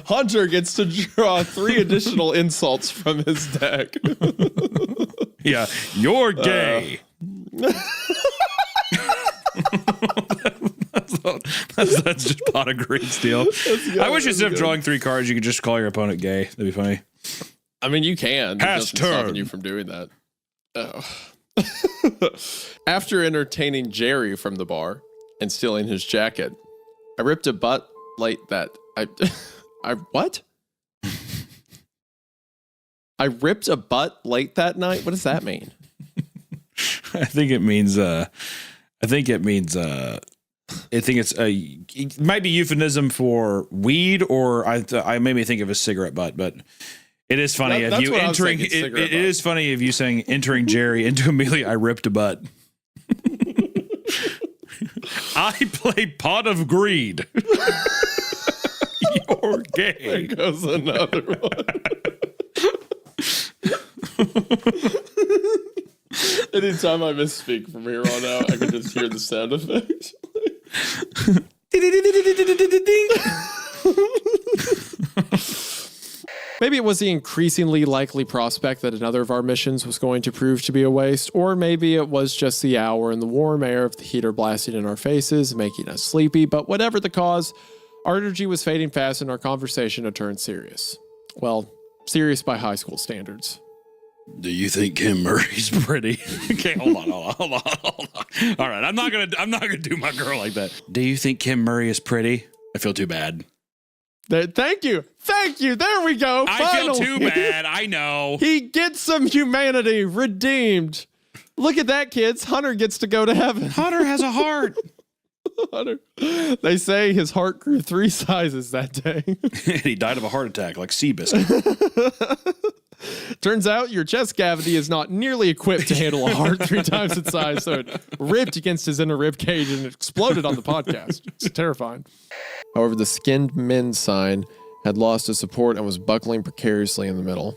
Hunter gets to draw 3 additional insults from his deck. Yeah, you're gay. That's just pot of green steel. I wish instead of drawing 3 cards, you could just call your opponent gay. That'd be funny. I mean, you can. Pass It doesn't stop turn. you from doing that. Oh. After entertaining Jerry from the bar and stealing his jacket, I ripped a butt late that I what? I ripped a butt late that night. What does that mean? I think it means. I think it's it might be euphemism for weed, or I made me think of a cigarette butt, but it is funny if you entering. It is funny if you saying entering Jerry into Amelia. I ripped a butt. I play pot of greed. You're gay. There goes another one. Anytime I misspeak from here on out, I can just hear the sound effect. Maybe it was the increasingly likely prospect that another of our missions was going to prove to be a waste, or maybe it was just the hour and the warm air of the heater blasting in our faces, making us sleepy, but whatever the cause, our energy was fading fast and our conversation had turned serious. Well, serious by high school standards. Do you think Kim Murray's pretty? Okay, hold on. All right, I'm not gonna do my girl like that. Do you think Kim Murray is pretty? I feel too bad. Thank you. There we go. I feel too bad. I know. He gets some humanity redeemed. Look at that, kids. Hunter gets to go to heaven. Hunter has a heart. Hunter. They say his heart grew 3 sizes that day. And he died of a heart attack like Seabiscuit. Turns out your chest cavity is not nearly equipped to handle a heart 3 times its size, so it ripped against his inner rib cage and it exploded on the podcast. It's terrifying. However, the skinned men's sign had lost its support and was buckling precariously in the middle.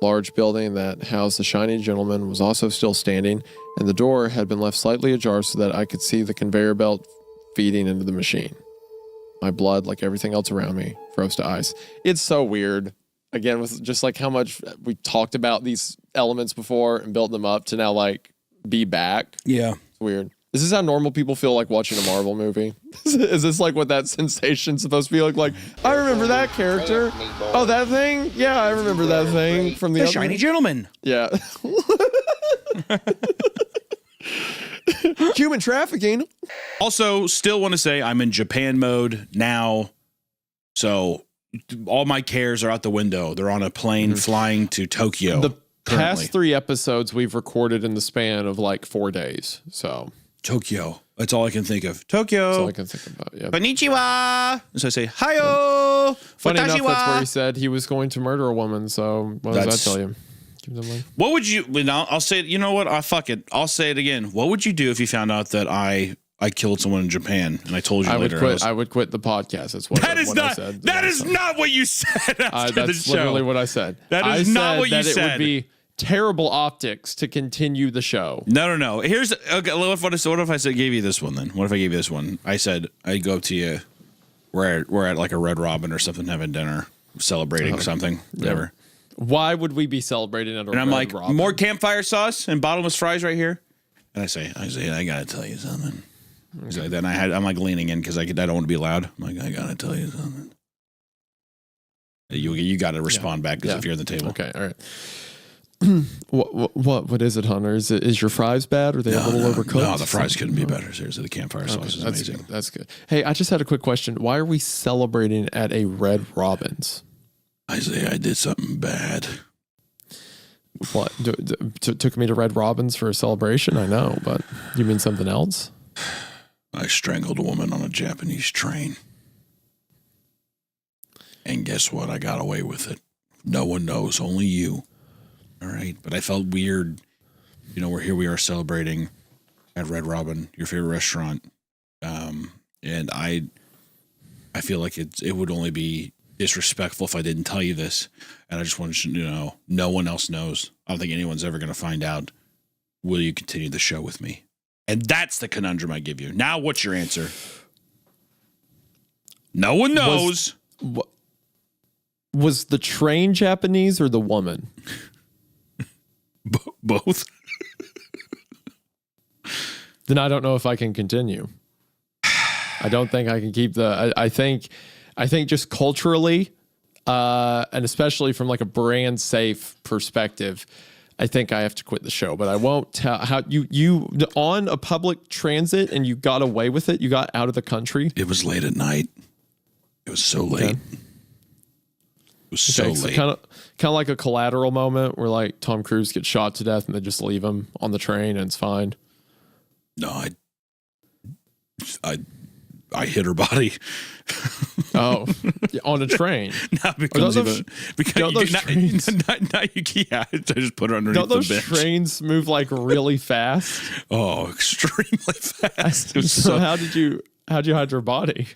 Large building that housed the shiny gentleman was also still standing, and the door had been left slightly ajar so that I could see the conveyor belt feeding into the machine. My blood, like everything else around me, froze to ice. It's so weird. Again, with just like how much we talked about these elements before and built them up to now like be back. Yeah. It's weird. Is this how normal people feel like watching a Marvel movie? Is this like what that sensation's supposed to be like? I remember that character. Oh, that thing? Yeah, I remember that thing from the shiny gentleman. Yeah. Human trafficking. Also, still want to say I'm in Japan mode now. So all my cares are out the window. They're on a plane flying to Tokyo. The past 3 episodes we've recorded in the span of like 4 days. So Tokyo. That's all I can think of. Tokyo. That's all I can think about. Yeah. Konnichiwa. So I say, hiyo. Funny enough, Watashi that's where wa. he said he was going to murder a woman. So what does that tell you? Give them one. What would you? Well, I'll say it. You know what? Fuck it. I'll say it again. What would you do if you found out that I killed someone in Japan and I told you later? I would quit the podcast. That's what I said. That is not what you said after the that's show. literally what I said. That is not what you said. It would be terrible optics to continue the show. No. Here's okay. What if I said gave you this one then? What if I gave you this one? I said I'd go up to you. We're at like a Red Robin or something, having dinner, celebrating something, whatever. Why would we be celebrating at a And I'm Red like, Robin? more campfire sauce and bottomless fries right here. And I say, I gotta tell you something. So then I'm like leaning in because I don't want to be loud. I'm like, I gotta tell you something. You got to respond back because if you're at the table. Okay, all right. What is it, Hunter? Is your fries bad? Or are they a little overcooked? No, the fries couldn't be better. Seriously, the campfire sauce is amazing. That's good. Hey, I just had a quick question. Why are we celebrating at a Red Robin's? Isaiah, I did something bad. What? Took me to Red Robin's for a celebration? I know, but you mean something else? I strangled a woman on a Japanese train. And guess what? I got away with it. No one knows, only you. All right. But I felt weird. You know, we are celebrating at Red Robin, your favorite restaurant. And I feel like it would only be disrespectful if I didn't tell you this. And I just wanted you to know, no one else knows. I don't think anyone's ever going to find out. Will you continue the show with me? And that's the conundrum I give you. Now, what's your answer? No one knows. Was the train Japanese or the woman? Both. Then I don't know if I can continue. I don't think I can keep the. I think just culturally, and especially from like a brand safe perspective, I think I have to quit the show. But I won't tell how you on a public transit and you got away with it. You got out of the country. It was late at night. It was so late. Okay. It was so late. Kind of like a Collateral moment where like Tom Cruise gets shot to death and they just leave him on the train and it's fine. No, I hit her body. Oh, on a train. Not because of it. Because I just put her underneath don't those the bench. trains move like really fast? Oh, extremely fast. So how'd you hide your body?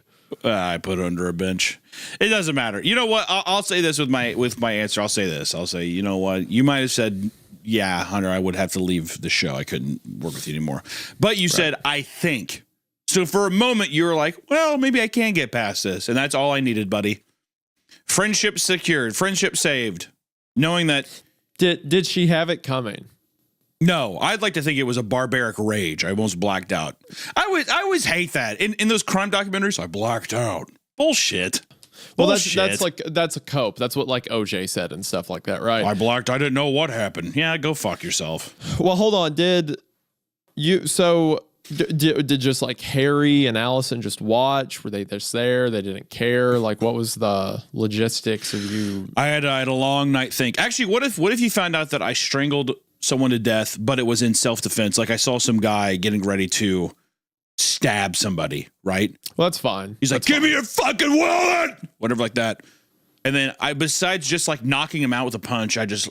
I put her under a bench. It doesn't matter. You know what? I'll say this with my answer. I'll say this. I'll say, you know what? You might have said, yeah, Hunter, I would have to leave the show. I couldn't work with you anymore. But you said, I think. So for a moment, you were like, well, maybe I can get past this. And that's all I needed, buddy. Friendship secured. Friendship saved. Knowing that. Did she have it coming? No, I'd like to think it was a barbaric rage. I almost blacked out. I always hate that. In those crime documentaries, I blacked out. Bullshit. Well, that's a cope. That's what like OJ said and stuff like that, right? I blacked. I didn't know what happened. Yeah, go fuck yourself. Well, hold on. Did just like Harry and Allison just watch? Were they just there? They didn't care? Like, what was the logistics of you? I had a long night think. Actually, what if you found out that I strangled someone to death, but it was in self-defense? Like I saw some guy getting ready to stab somebody, right? Well, that's fine. He's like, give me your fucking wallet! Whatever like that. And then besides just like knocking him out with a punch, I just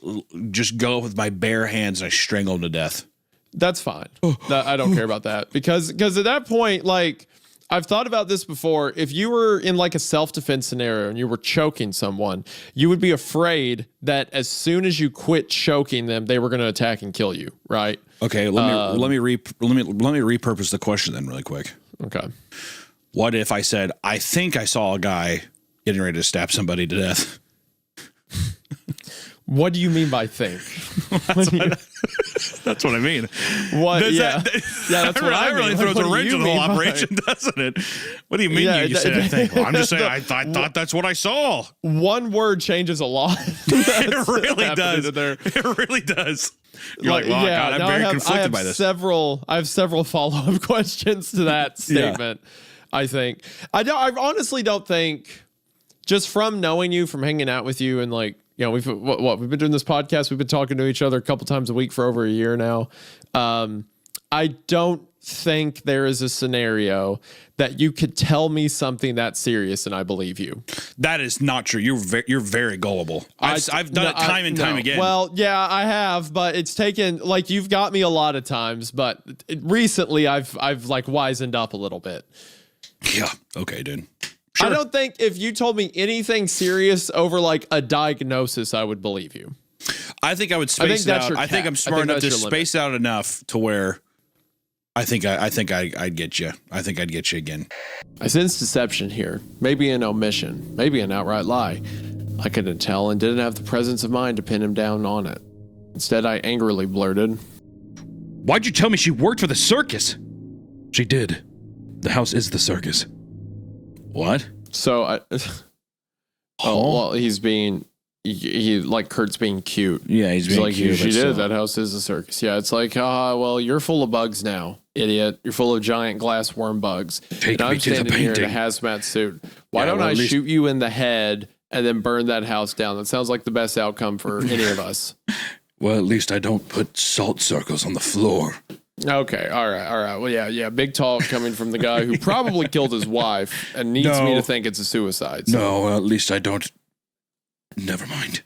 go with my bare hands and I strangle him to death. That's fine. I don't care about that because at that point, like I've thought about this before. If you were in like a self-defense scenario and you were choking someone, you would be afraid that as soon as you quit choking them, they were going to attack and kill you, right? Okay, let me repurpose the question then really quick. Okay. What if I said, I think I saw a guy getting ready to stab somebody to death? What do you mean by think? That's what I mean. What? That's what I really throws a wrench in the whole operation, doesn't it? What do you mean? You said I think. Well, I'm just saying. I thought that's what I saw. One word changes a lot. It really does. It really does. You're like, well, God, I'm very conflicted by this. I have several follow-up questions to that statement. I think I honestly don't think, just from knowing you, from hanging out with you, and like. You know, we've been doing this podcast. We've been talking to each other a couple times a week for over a year now. I don't think there is a scenario that you could tell me something that serious and I believe you. That is not true. You're very gullible. I've done it time and time again. Well, yeah, I have, but it's taken like you've got me a lot of times, but recently I've like wisened up a little bit. Yeah. Okay, dude. Sure. I don't think if you told me anything serious over like a diagnosis, I would believe you. I think I would space it out. I think I'm smart enough to space out enough to where I think I'd get you. I think I'd get you again. I sense deception here. Maybe an omission. Maybe an outright lie. I couldn't tell and didn't have the presence of mind to pin him down on it. Instead, I angrily blurted, "Why'd you tell me she worked for the circus?" "She did. The house is the circus." What? So well, he's being he like Kurt's being cute. Yeah, he's being like, cute. She did. That house is a circus. Yeah, it's like, well, you're full of bugs now, idiot. You're full of giant glass worm bugs. Take and me I'm to the standing here in a painting. hazmat suit. Why don't I shoot you in the head and then burn that house down? That sounds like the best outcome for any of us. Well, at least I don't put salt circles on the floor. Okay, all right. Well, yeah. Big talk coming from the guy who probably killed his wife and needs me to think it's a suicide. So. No, at least I don't. Never mind.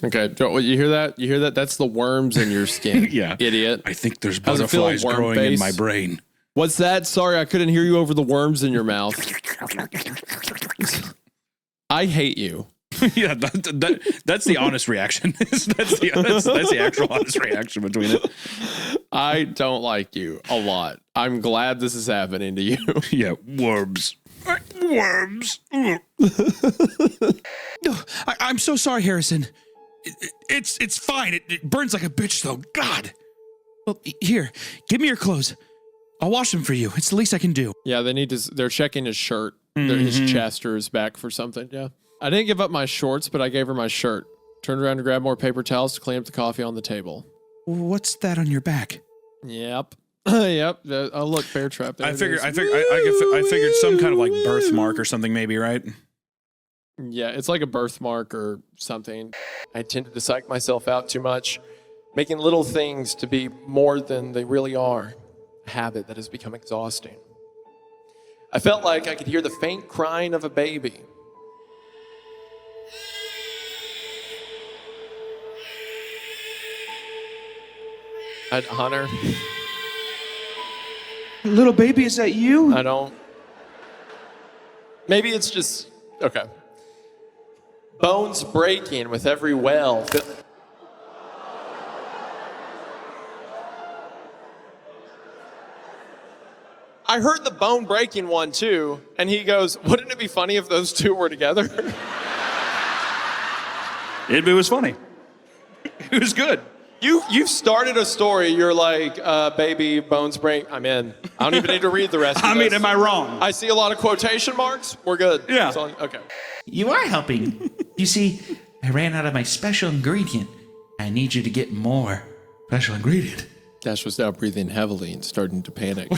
Okay, you hear that? You hear that? That's the worms in your skin. Yeah, idiot. I think there's butterflies growing in my brain. What's that? Sorry, I couldn't hear you over the worms in your mouth. I hate you. Yeah, that's the honest reaction. that's the actual honest reaction between it. I don't like you a lot. I'm glad this is happening to you. Yeah, worms. Worms. I'm so sorry, Harrison. It's fine. It burns like a bitch, though. God. Well, here, give me your clothes. I'll wash them for you. It's the least I can do. Yeah, they're checking his shirt. His chest or his back for something. Yeah. I didn't give up my shorts, but I gave her my shirt. Turned around to grab more paper towels to clean up the coffee on the table. What's that on your back? Yep. Yep. Oh, look, bear trap. I figured some kind of like birthmark or something, maybe, right? Yeah, it's like a birthmark or something. I tended to psych myself out too much, making little things to be more than they really are. A habit that has become exhausting. I felt like I could hear the faint crying of a baby. Hunter. Little baby, is that you? I don't. Maybe it's just. Okay. Bones breaking with every well. I heard the bone breaking one too, and he goes, wouldn't it be funny if those two were together? It was funny. It was good. You've started a story. You're like, baby, bones break. I'm in. I don't even need to read the rest of this. Am I wrong? I see a lot of quotation marks. We're good. Yeah. Okay. You are helping. You see, I ran out of my special ingredient. I need you to get more special ingredient. Dash was now breathing heavily and starting to panic.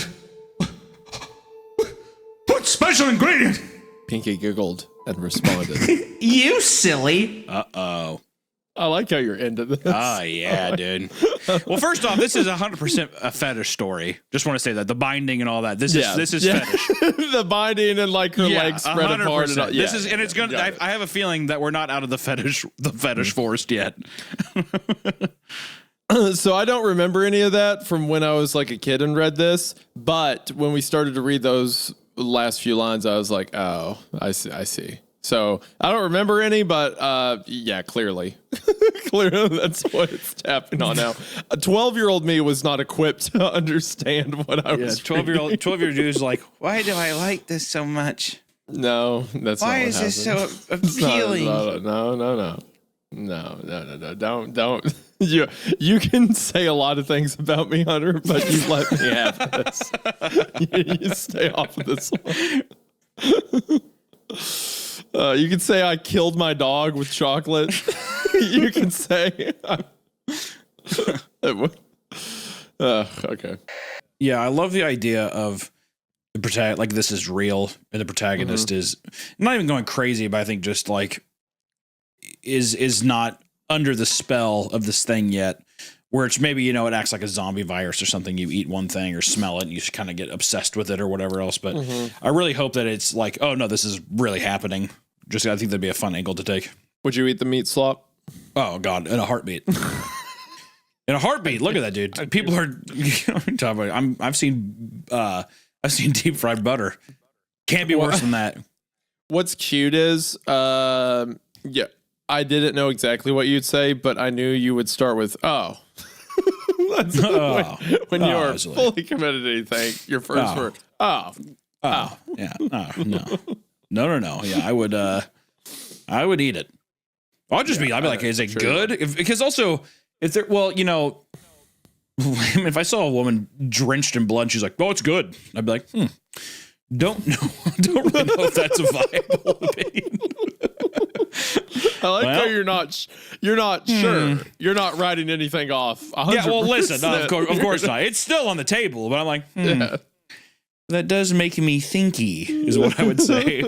What special ingredient? Pinky giggled and responded. You silly. Uh-oh. I like how you're into this. Oh, yeah, dude. Well, first off, this is 100% a fetish story. Just want to say that. The binding and all that. This is fetish. The binding and like her legs spread 100%. apart. And all, this is, and it's going to, I have a feeling that we're not out of the fetish forest yet. So I don't remember any of that from when I was like a kid and read this. But when we started to read those last few lines, I was like, oh, I see. So I don't remember any, but yeah, clearly. Clearly, that's what it's tapping on now. A 12-year-old me was not equipped to understand what I was 12-year-old dude's like, Why do I like this so much? no, that's Why not what is this so happened. It's not- appealing? No. Don't. You can say a lot of things about me, Hunter, but you let me have this. You stay off of this one. You can say I killed my dog with chocolate. You can say. Okay. Yeah, I love the idea of the protagonist, like this is real, and the protagonist is not even going crazy, but I think just like is not under the spell of this thing yet, where it's maybe, it acts like a zombie virus or something. You eat one thing or smell it and you kind of get obsessed with it or whatever else. But I really hope that it's like, oh no, this is really happening. I think that'd be a fun angle to take. Would you eat the meat slop? Oh God, in a heartbeat. In a heartbeat. Look at that, dude. People are talking about. I've seen deep fried butter. Can't be worse than that. What's cute is, yeah, I didn't know exactly what you'd say, but I knew you would start with, oh. That's when you are fully committed to anything, your first word, oh. Yeah. No. Yeah, I would eat it. I'd be like, is it good? Because also, if there, if I saw a woman drenched in blood, she's like, oh, it's good. I'd be like, don't really know if that's a viable opinion. I like how you're not sure. You're not writing anything off. 100%. Yeah, well, listen, no, of course not. It's still on the table, but I'm like, that does make me thinky, is what I would say.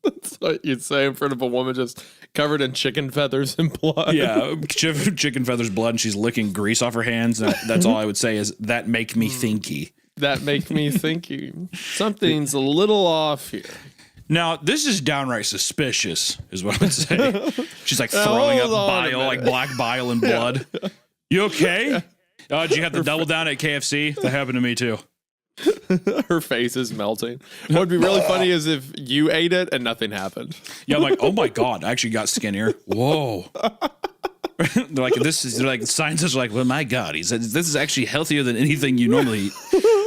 That's what you'd say in front of a woman just covered in chicken feathers and blood. Yeah, chicken feathers, blood, and she's licking grease off her hands. That's all I would say is that make me thinky. That make me thinky. Something's a little off here. Now, this is downright suspicious, is what I would say. She's like throwing up bile, like black bile and blood. Yeah. You okay? Did you have to double down at KFC? That happened to me too. Her face is melting. What would be really funny is if you ate it and nothing happened. Yeah, I'm like, oh my God, I actually got skinnier. Whoa. They're like, scientists are like, well, my God, he said, this is actually healthier than anything you normally eat.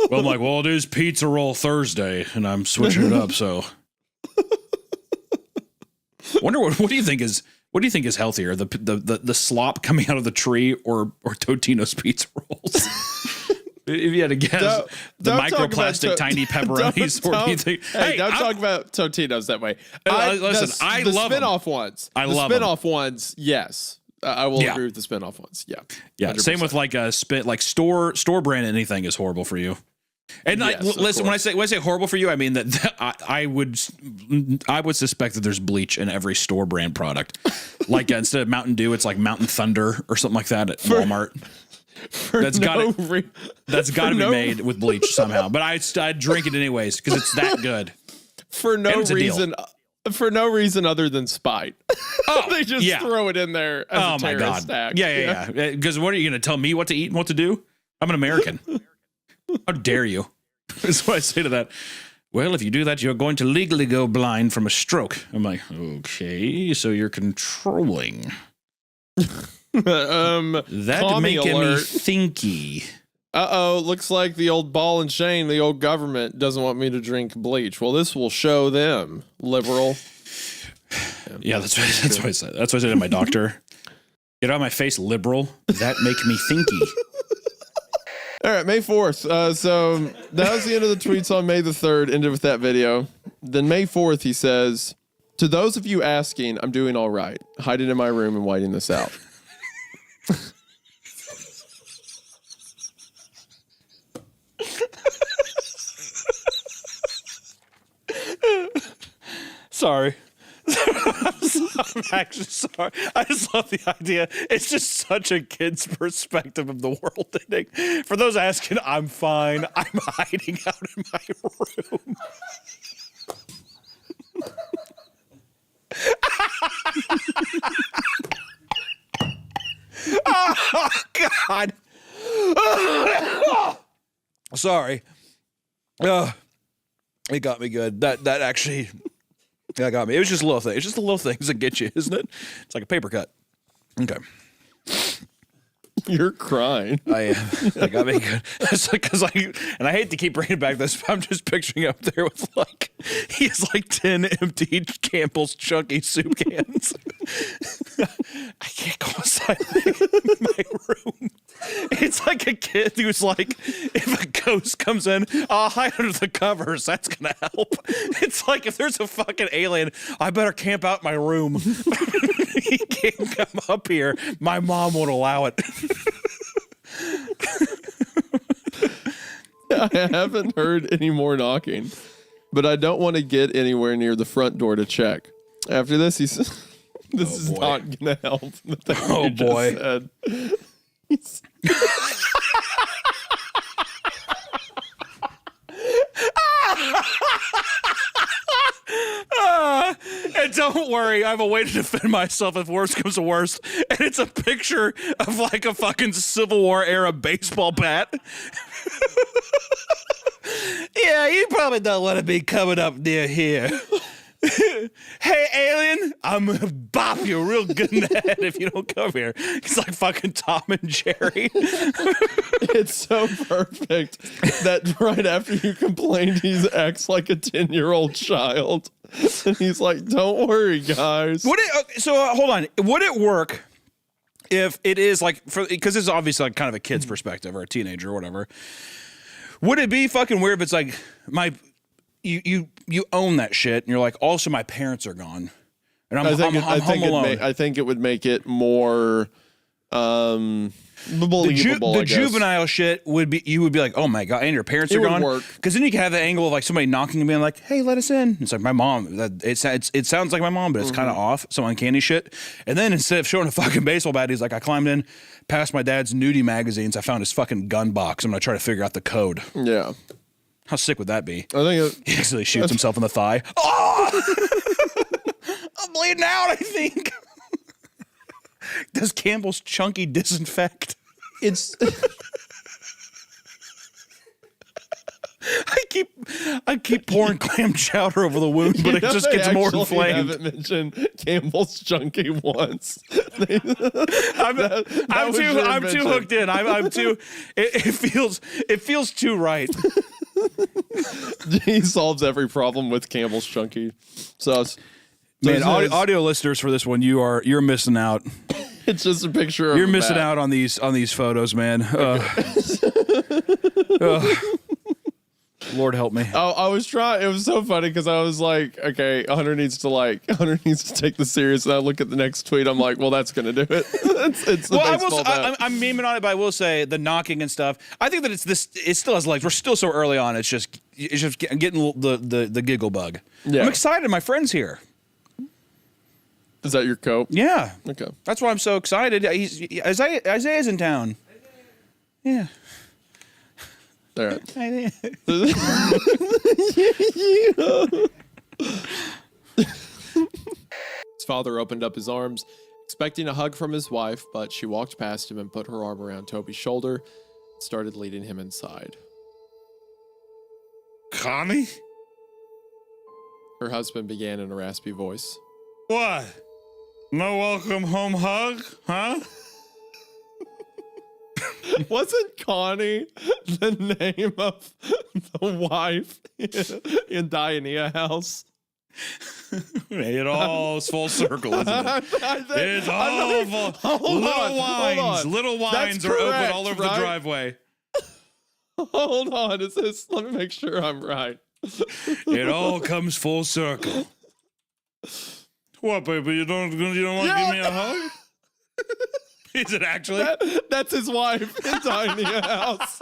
Well, I'm like, well, it is Pizza Roll Thursday, and I'm switching it up, so. Wonder what do you think is healthier, the slop coming out of the tree or Totino's pizza rolls? If you had to guess, the microplastic tiny pepperonis. What do you think? Hey, don't talk about Totino's that way. Listen, I love the spinoff ones. I the love spinoff ones. Yes, I will agree with the spinoff ones. Yeah, yeah. 100%. Same with like a store brand anything is horrible for you. And listen, when I say horrible for you, I mean that I would suspect that there's bleach in every store brand product. Like instead of Mountain Dew, it's like Mountain Thunder or something like that at Walmart. That's got to be made with bleach somehow. But I'd drink it anyways because it's that good. For no reason. For no reason other than spite. Oh, they just throw it in there as a terrorist act. Yeah. Because what are you going to tell me what to eat and what to do? I'm an American. How dare you? That's what I say to that. Well, if you do that, you're going to legally go blind from a stroke. I'm like, okay, so you're controlling. That making me thinky. Looks like the old ball and chain, the old government doesn't want me to drink bleach. Well, this will show them, liberal. Yeah, that's what I said. That's what I said to my doctor. Get out of my face, liberal. That make me thinky. All right, May 4th. So that was the end of the tweets on May the 3rd, ended with that video. Then May 4th, he says, to those of you asking, I'm doing all right. Hiding in my room and waiting this out. Sorry. I'm actually sorry. I just love the idea. It's just such a kid's perspective of the world ending. For those asking, I'm fine. I'm hiding out in my room. Oh, God. Sorry. It got me good. That actually... That got me. It was just a little thing. It's just the little things that get you, isn't it? It's like a paper cut. Okay. You're crying. I am. That got me good. It's like, and I hate to keep bringing back this, but I'm just picturing up there with like, he has like 10 empty Campbell's chunky soup cans. I can't go inside my room. It's like a kid who's like, if a ghost comes in, I'll hide under the covers. That's going to help. It's like if there's a fucking alien, I better camp out my room. He can't come up here. My mom won't allow it. I haven't heard any more knocking, but I don't want to get anywhere near the front door to check. After this, he says, this is not going to help. Oh, boy. Said. And don't worry, I have a way to defend myself if worst comes to worst. And it's a picture of like a fucking Civil War era baseball bat. Yeah, you probably don't want to be coming up near here. Hey, alien, I'm gonna bop you real good in the head if you don't come here. It's like fucking Tom and Jerry. It's so perfect that right after you complained, he's acts like a 10-year-old child. And he's like, don't worry, guys. Hold on. Would it work if it is like, because it's obviously like kind of a kid's perspective or a teenager or whatever. Would it be fucking weird if it's like you own that shit and you're like, also my parents are gone and I'm home alone. I think it would make it more believable. The juvenile shit would be, you would be like, oh my God, and your parents are gone. Because then you can have the angle of like somebody knocking and being like, hey, let us in. It's like my mom. It sounds like my mom, but it's kind of off. Some uncanny shit. And then instead of showing a fucking baseball bat, he's like, I climbed in past my dad's nudie magazines. I found his fucking gun box. I'm gonna try to figure out the code. Yeah. How sick would that be? I think he actually shoots himself in the thigh. Oh! I'm bleeding out, I think. Does Campbell's chunky disinfect? It's I keep pouring clam chowder over the wound, but it just gets more inflamed. I haven't mentioned Campbell's chunky once. I'm too hooked in. I'm too. It feels too right. He solves every problem with Campbell's chunky sauce. Man, audio listeners for this one, you're missing out. It's just a picture of You're missing out on these photos, man. Lord help me. I was trying. It was so funny because I was like, okay, Hunter needs to take this serious. And I look at the next tweet. I'm like, well, that's gonna do it. it's the baseball bat. I'm memeing on it, but I will say the knocking and stuff. I think that it still has legs. We're still so early on. It's just getting the giggle bug. Yeah. I'm excited. My friend's here. Is that your coat? Yeah. Okay. That's why I'm so excited. Isaiah's in town. Yeah. All right. Isaiah. His father opened up his arms, expecting a hug from his wife, but she walked past him and put her arm around Toby's shoulder and started leading him inside. Connie? Her husband began in a raspy voice. What? No welcome home hug, huh? Wasn't Connie the name of the wife in Diania House? It all is full circle, isn't it? It's all little wines are open all over the driveway. Hold on, is this? Let me make sure I'm right. It all comes full circle. What, baby? You don't want to give me a hug? Is it actually? That's his wife in Diania House.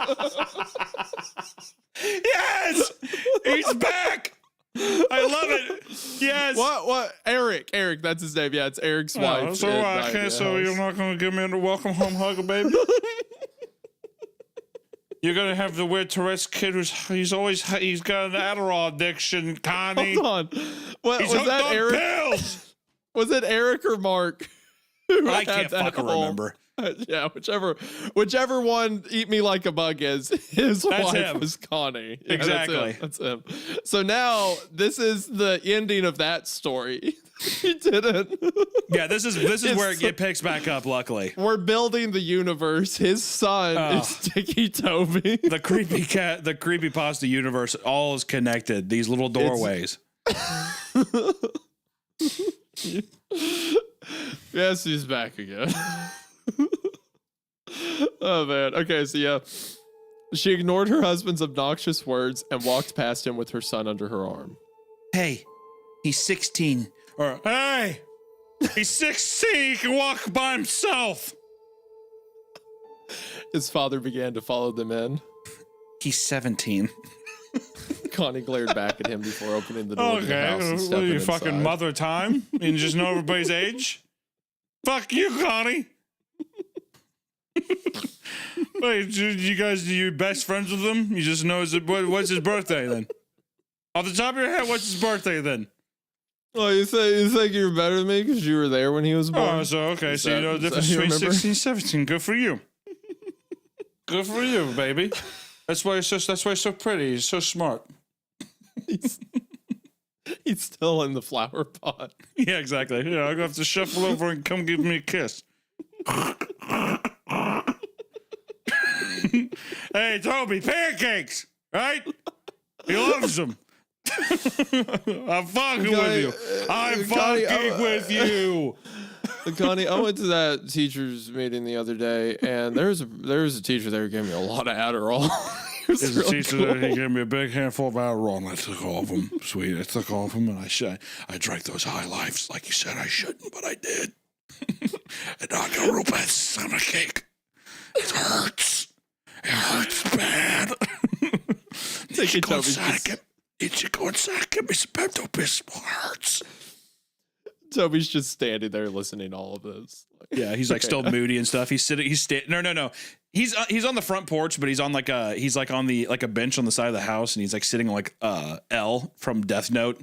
Yes, he's back. I love it. Yes. What? Eric, that's his name. Yeah, it's Eric's wife. So you're not going to give me a welcome home hug, baby? You're going to have the weird Tourette's kid he's got an Adderall addiction, Connie. Hold on. What, was that Eric? Pills. Was it Eric or Mark? I can't fucking remember. Yeah, whichever one Eat Me Like a Bug is, his wife is Connie. Yeah, exactly. That's him. So now this is the ending of that story. He didn't. Yeah, this is where it picks back up, luckily. We're building the universe. His son is Sticky Toby. The creepypasta universe all is connected. These little doorways. Yes, he's back again. Oh, man. Okay, so yeah. She ignored her husband's obnoxious words and walked past him with her son under her arm. Hey, he's 16. Or, hey, he's 16. He can walk by himself. His father began to follow them in. He's 17. Connie glared back at him before opening the door to the house and what are stepping you, inside. fucking mother time? You just know everybody's age? Fuck you, Connie. Wait, you best friends with him? You just know what's his birthday then? Off the top of your head, what's his birthday then? Oh, you think you're better than me because you were there when he was born? Oh, so okay, so you know the difference between 16 and 17. Good for you. Good for you, baby. That's why he's so pretty. He's so smart. He's still in the flower pot. Yeah, exactly. Yeah, I'm gonna have to shuffle over and come give me a kiss. Hey, Toby, pancakes, right? He loves them. I'm fucking with you. I'm fucking with you. Connie, I went to that teacher's meeting the other day, and there was a teacher there who gave me a lot of Adderall. There's a teacher there. He gave me a big handful of Adderall, and I took all of them. Sweet, I took all of them, and I drank those high lifes like you said I shouldn't, but I did. And now I got a real bad stomach ache. It hurts. It hurts bad. Did you go inside? Get me some Pepto-Bismol. It hurts. Toby's just standing there listening to all of this. Yeah, he's like still moody and stuff. He's sitting. No. He's on the front porch, but he's on like a a bench on the side of the house, and he's like sitting like L from Death Note.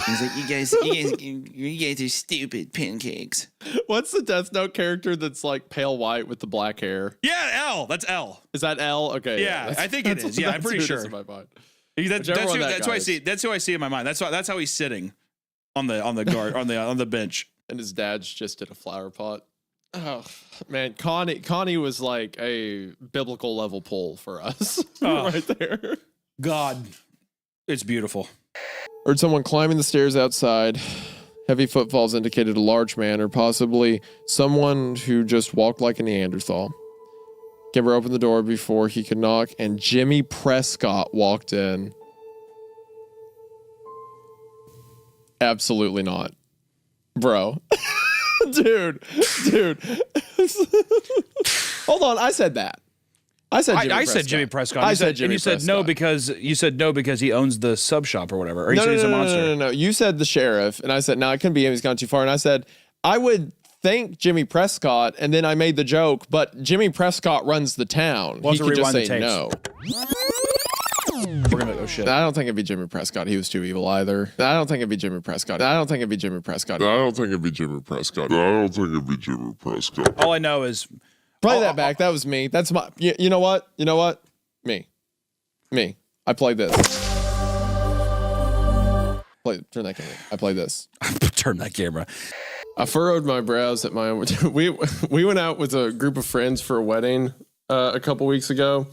He's like, you guys are stupid pancakes. What's the Death Note character that's like pale white with the black hair? Yeah, L. That's L. Is that L? Okay. Yeah, I think it is. Yeah, I'm pretty sure. In my mind. That's who I see. That's who I see in my mind. That's how he's sitting on the bench. And his dad's just in a flower pot. Oh man, Connie was like a biblical level pull for us right there. God, it's beautiful. Heard someone climbing the stairs outside. Heavy footfalls indicated a large man or possibly someone who just walked like a Neanderthal. Kimber opened the door before he could knock, and Jimmy Prescott walked in. Absolutely not. Bro. dude. Hold on, I said that. I said Jimmy Prescott. I said Jimmy and you said no because he owns the sub shop or whatever. Or you said he's a monster. No. You said the sheriff, and I said no, it couldn't be him. He's gone too far. And I said I would think Jimmy Prescott, and then I made the joke, but Jimmy Prescott runs the town. We'll he could just say no. We're gonna go shit. I don't think it'd be Jimmy Prescott. He was too evil either. I don't think it'd be Jimmy Prescott. All I know is play that back. That was me. That's my. You know what? Me. I played this. Turn that camera. I played this. Turn that camera. I furrowed my brows at my own. We went out with a group of friends for a wedding a couple weeks ago,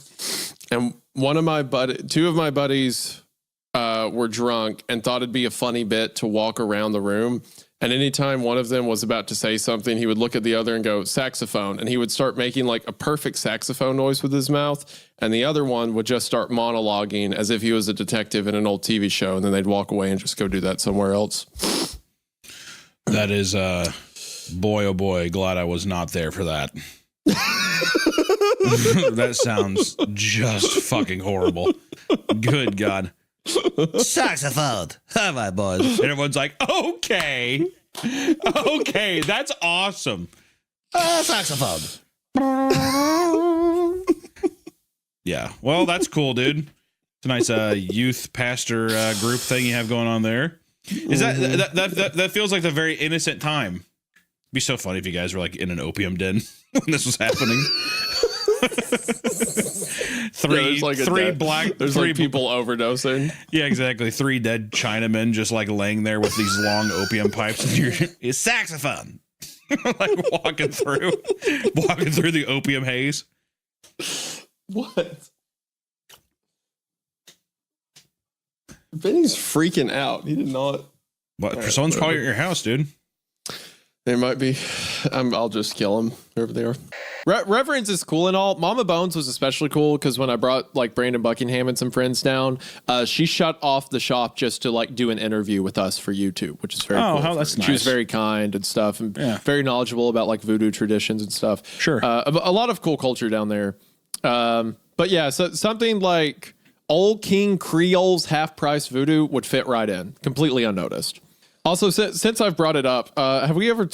and two of my buddies were drunk and thought it'd be a funny bit to walk around the room. And anytime one of them was about to say something, he would look at the other and go, saxophone. And he would start making like a perfect saxophone noise with his mouth. And the other one would just start monologuing as if he was a detective in an old TV show. And then they'd walk away and just go do that somewhere else. That is, boy, oh boy, glad I was not there for that. That sounds just fucking horrible. Good God. Saxophone. All right, boys. And everyone's like, okay, that's awesome. Saxophone. Yeah, well, that's cool, dude. It's a nice youth pastor group thing you have going on there. Is that feels like the very innocent time? It'd be so funny if you guys were like in an opium den when this was happening. Three people overdosing. Yeah, exactly. 3 dead Chinamen just like laying there with these long opium pipes, and it's saxophone, like walking through the opium haze. What? Benny's freaking out. He did not. But someone's probably at your house, dude. They might be. I'll just kill them wherever they are. Reverends is cool and all. Mama Bones was especially cool because when I brought like Brandon Buckingham and some friends down, she shut off the shop just to like do an interview with us for YouTube, which is very cool. Oh, that's nice. She was very kind and stuff, and very knowledgeable about like voodoo traditions and stuff. Sure. A lot of cool culture down there. But yeah, so something like Old King Creole's half-price voodoo would fit right in, completely unnoticed. Also, since I've brought it up, have we ever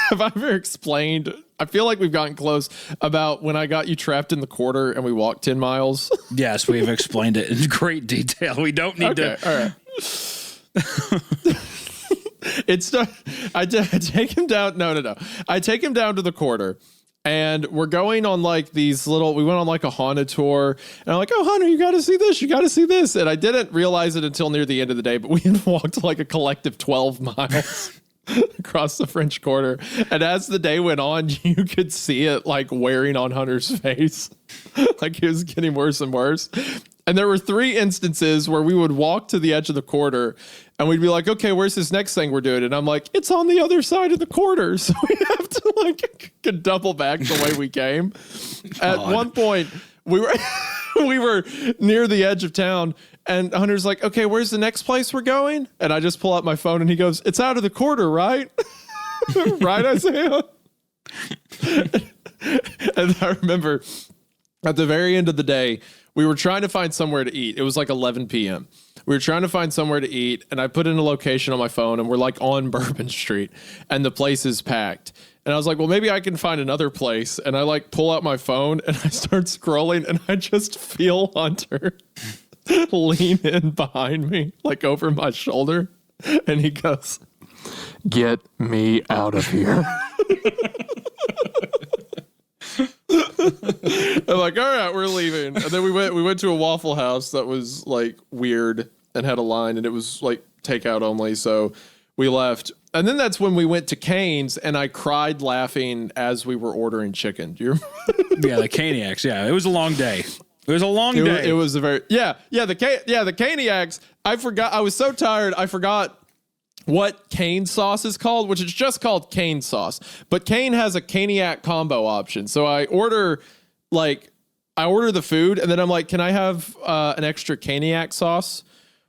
have I ever explained? I feel like we've gotten close about when I got you trapped in the quarter and we walked 10 miles. Yes, we have explained it in great detail. We don't need to. All right. I take him down. No. I take him down to the quarter. And we're going on like we went on like a haunted tour. And I'm like, oh, Hunter, you got to see this. You got to see this. And I didn't realize it until near the end of the day, but we had walked like a collective 12 miles across the French Quarter. And as the day went on, you could see it like wearing on Hunter's face. Like it was getting worse and worse. And there were 3 instances where we would walk to the edge of the quarter and we'd be like, okay, where's this next thing we're doing? And I'm like, it's on the other side of the quarter. So we have to like double back the way we came. At one point, we were near the edge of town and Hunter's like, okay, where's the next place we're going? And I just pull out my phone and he goes, it's out of the quarter, right? Right, Isaiah? And I remember at the very end of the day, we were trying to find somewhere to eat. It was like 11 p.m. We were trying to find somewhere to eat, and I put in a location on my phone, and we're like on Bourbon Street, and the place is packed. And I was like, well, maybe I can find another place. And I like pull out my phone, and I start scrolling, and I just feel Hunter lean in behind me, like over my shoulder. And he goes, get me out of here. I'm like, all right, we're leaving. And then we went to a Waffle House that was like weird and had a line, and it was like takeout only. So we left. And then that's when we went to Cane's, and I cried laughing as we were ordering chicken. Do you remember? Yeah, the Caniacs. Yeah, it was a long day. It was a long day. It was a very the Caniacs. I forgot. I was so tired. I forgot what cane sauce is called, which is just called cane sauce. But Cane has a Caniac combo option. So I order like, I order the food and then I'm like, can I have an extra caniac sauce?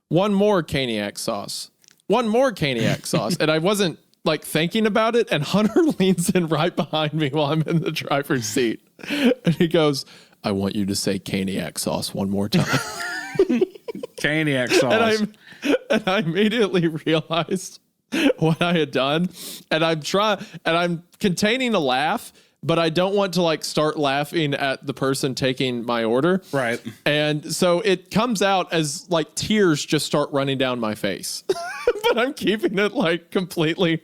One more caniac sauce. One more caniac sauce. And I wasn't like thinking about it. And Hunter leans in right behind me while I'm in the driver's seat. And he goes, I want you to say caniac sauce one more time. Caniac sauce. And I immediately realized what I had done. And I'm containing a laugh, but I don't want to like start laughing at the person taking my order. Right. And so it comes out as like tears just start running down my face. But I'm keeping it like completely.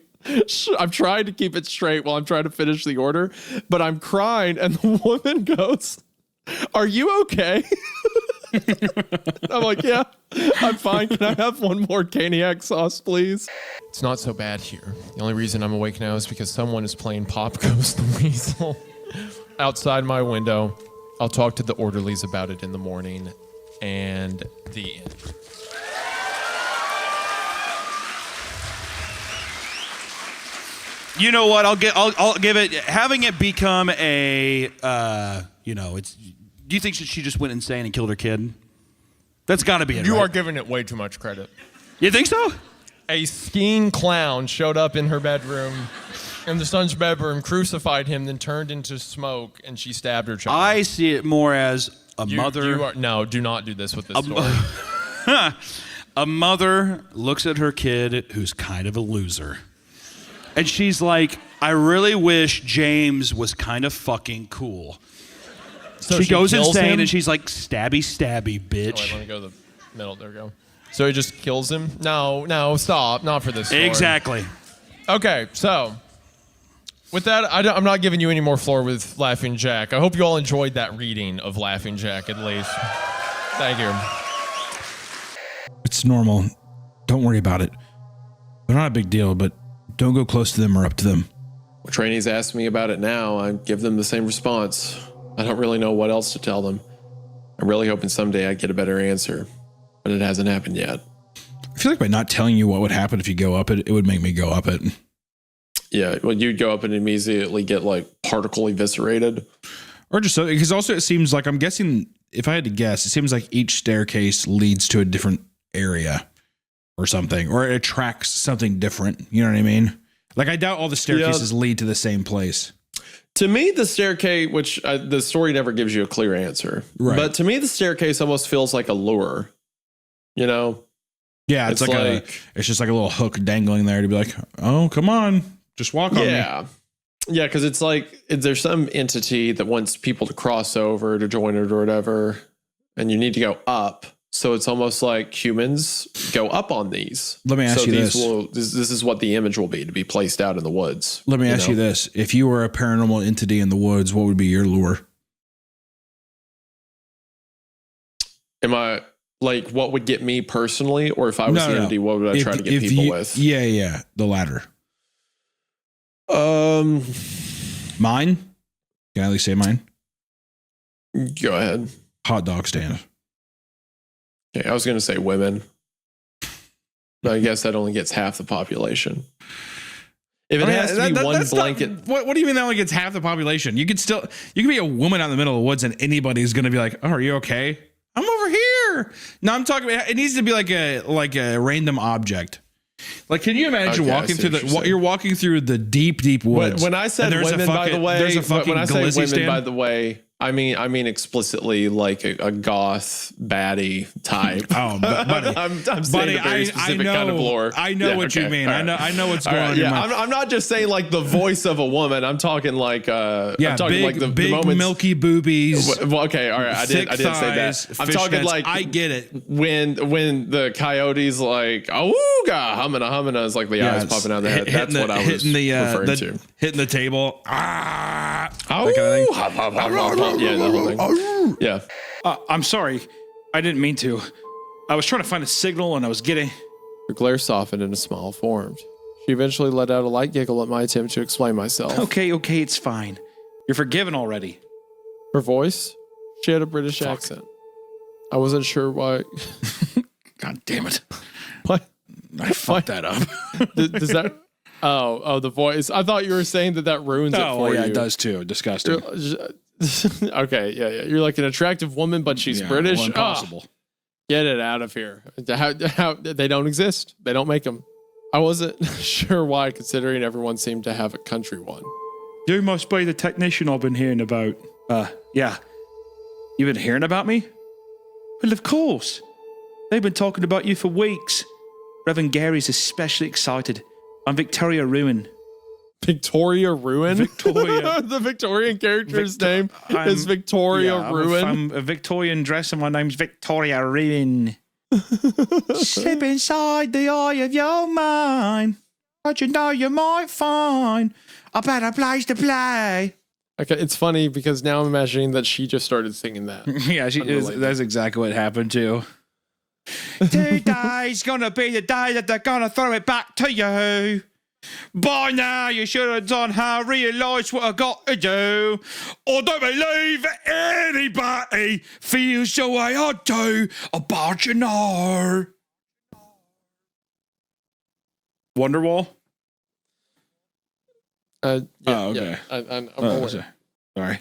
I'm trying to keep it straight while I'm trying to finish the order, but I'm crying. And the woman goes, are you okay? I'm like, yeah, I'm fine. Can I have one more caniac sauce, please? It's not so bad here. The only reason I'm awake now is because someone is playing Pop Goes the Weasel outside my window. I'll talk to the orderlies about it in the morning. And the end. You know what? I'll give it. Having it become a, it's. Do you think she just went insane and killed her kid? That's got to be it. You right? are giving it way too much credit. You think so? A skiing clown showed up in her bedroom, in the son's bedroom, crucified him, then turned into smoke, and she stabbed her child. I see it more as a mother. No, do not do this with this story. A mother looks at her kid who's kind of a loser. And she's like, I really wish James was kind of fucking cool. So she goes insane and she's like, stabby, stabby, bitch. Oh, wait, let me go to the middle. There we go. So he just kills him? No, stop. Not for this story. Exactly. Okay, so with that, I'm not giving you any more floor with Laughing Jack. I hope you all enjoyed that reading of Laughing Jack at least. Thank you. It's normal. Don't worry about it. They're not a big deal, but don't go close to them or up to them. When trainees ask me about it now, I give them the same response. I don't really know what else to tell them. I'm really hoping someday I get a better answer, but it hasn't happened yet. I feel like by not telling you what would happen if you go up it, it would make me go up it. Yeah, well, you'd go up and immediately get like particle eviscerated. Or just so, because also it seems like, I'm guessing, if I had to guess, it seems like each staircase leads to a different area or something, or it attracts something different. You know what I mean? Like, I doubt all the staircases lead to the same place. To me, the staircase, which the story never gives you a clear answer, right? But to me, the staircase almost feels like a lure. You know? Yeah, it's it's just like a little hook dangling there to be like, oh, come on, just walk on me. Yeah, because it's like there's some entity that wants people to cross over to join it or whatever, and you need to go up. So it's almost like humans go up on these. Let me ask you this. This is what the image will be, to be placed out in the woods. Let me ask you this. If you were a paranormal entity in the woods, what would be your lure? Am I like, what would get me personally? Or if I was the entity, what would I try to get people with? Yeah. The latter. Mine? Can I at least say mine? Go ahead. Hot dog stand. Okay, I was going to say women, but I guess that only gets half the population. If it has to be one blanket. What do you mean that only gets half the population? You could be a woman out in the middle of the woods and anybody's going to be like, oh, are you okay? I'm over here. No, I'm talking about, it needs to be like a random object. Like, can you imagine walking through you're walking through the deep woods. When I said women, by the way, when I say women, by the way, I mean explicitly like a goth baddie type. Oh, buddy, I'm saying a very specific kind of lore. I know what you mean. Right. I know what's going on. Yeah, I'm not just saying like the voice of a woman. I'm talking like I'm talking like the big moments, milky boobies. Well, okay, all right. I didn't say that. I'm talking like, I get it. When the coyote's like, ooga, humana is like the eyes popping out of the head. That's what I was referring to. Hitting the table. That kind of thing. Yeah, the whole thing. Yeah. I'm sorry. I didn't mean to. I was trying to find a signal and I was getting... Her glare softened and a smile formed. She eventually let out a light giggle at my attempt to explain myself. Okay, it's fine. You're forgiven already. Her voice? She had a British accent. I wasn't sure why. God damn it. What? I fucked that up. Does that... Oh, the voice. I thought you were saying that ruins it for you. Oh, yeah, it does too. Disgusting. Okay, yeah. You're like an attractive woman, but she's British. Well, impossible. Get it out of here. How they don't exist. They don't make them. I wasn't sure why, considering everyone seemed to have a country one. You must be the technician I've been hearing about. Yeah. You've been hearing about me? Well, of course. They've been talking about you for weeks. Reverend Gary's especially excited. I'm Victoria Ruin. Victoria Ruin? Victoria. The Victorian character's name is Victoria Ruin. I'm a Victorian dress and my name's Victoria Ruin. Slip inside the eye of your mind. But you know you might find a better place to play. Okay, it's funny because now I'm imagining that she just started singing that. Yeah, that's exactly what happened too. Today's gonna be the day that they're gonna throw it back to you. By now you should have done how realise what I got to do. I don't believe anybody feels the way I do about you now. Wonderwall? Yeah, okay. Yeah, I'm aware. Sorry.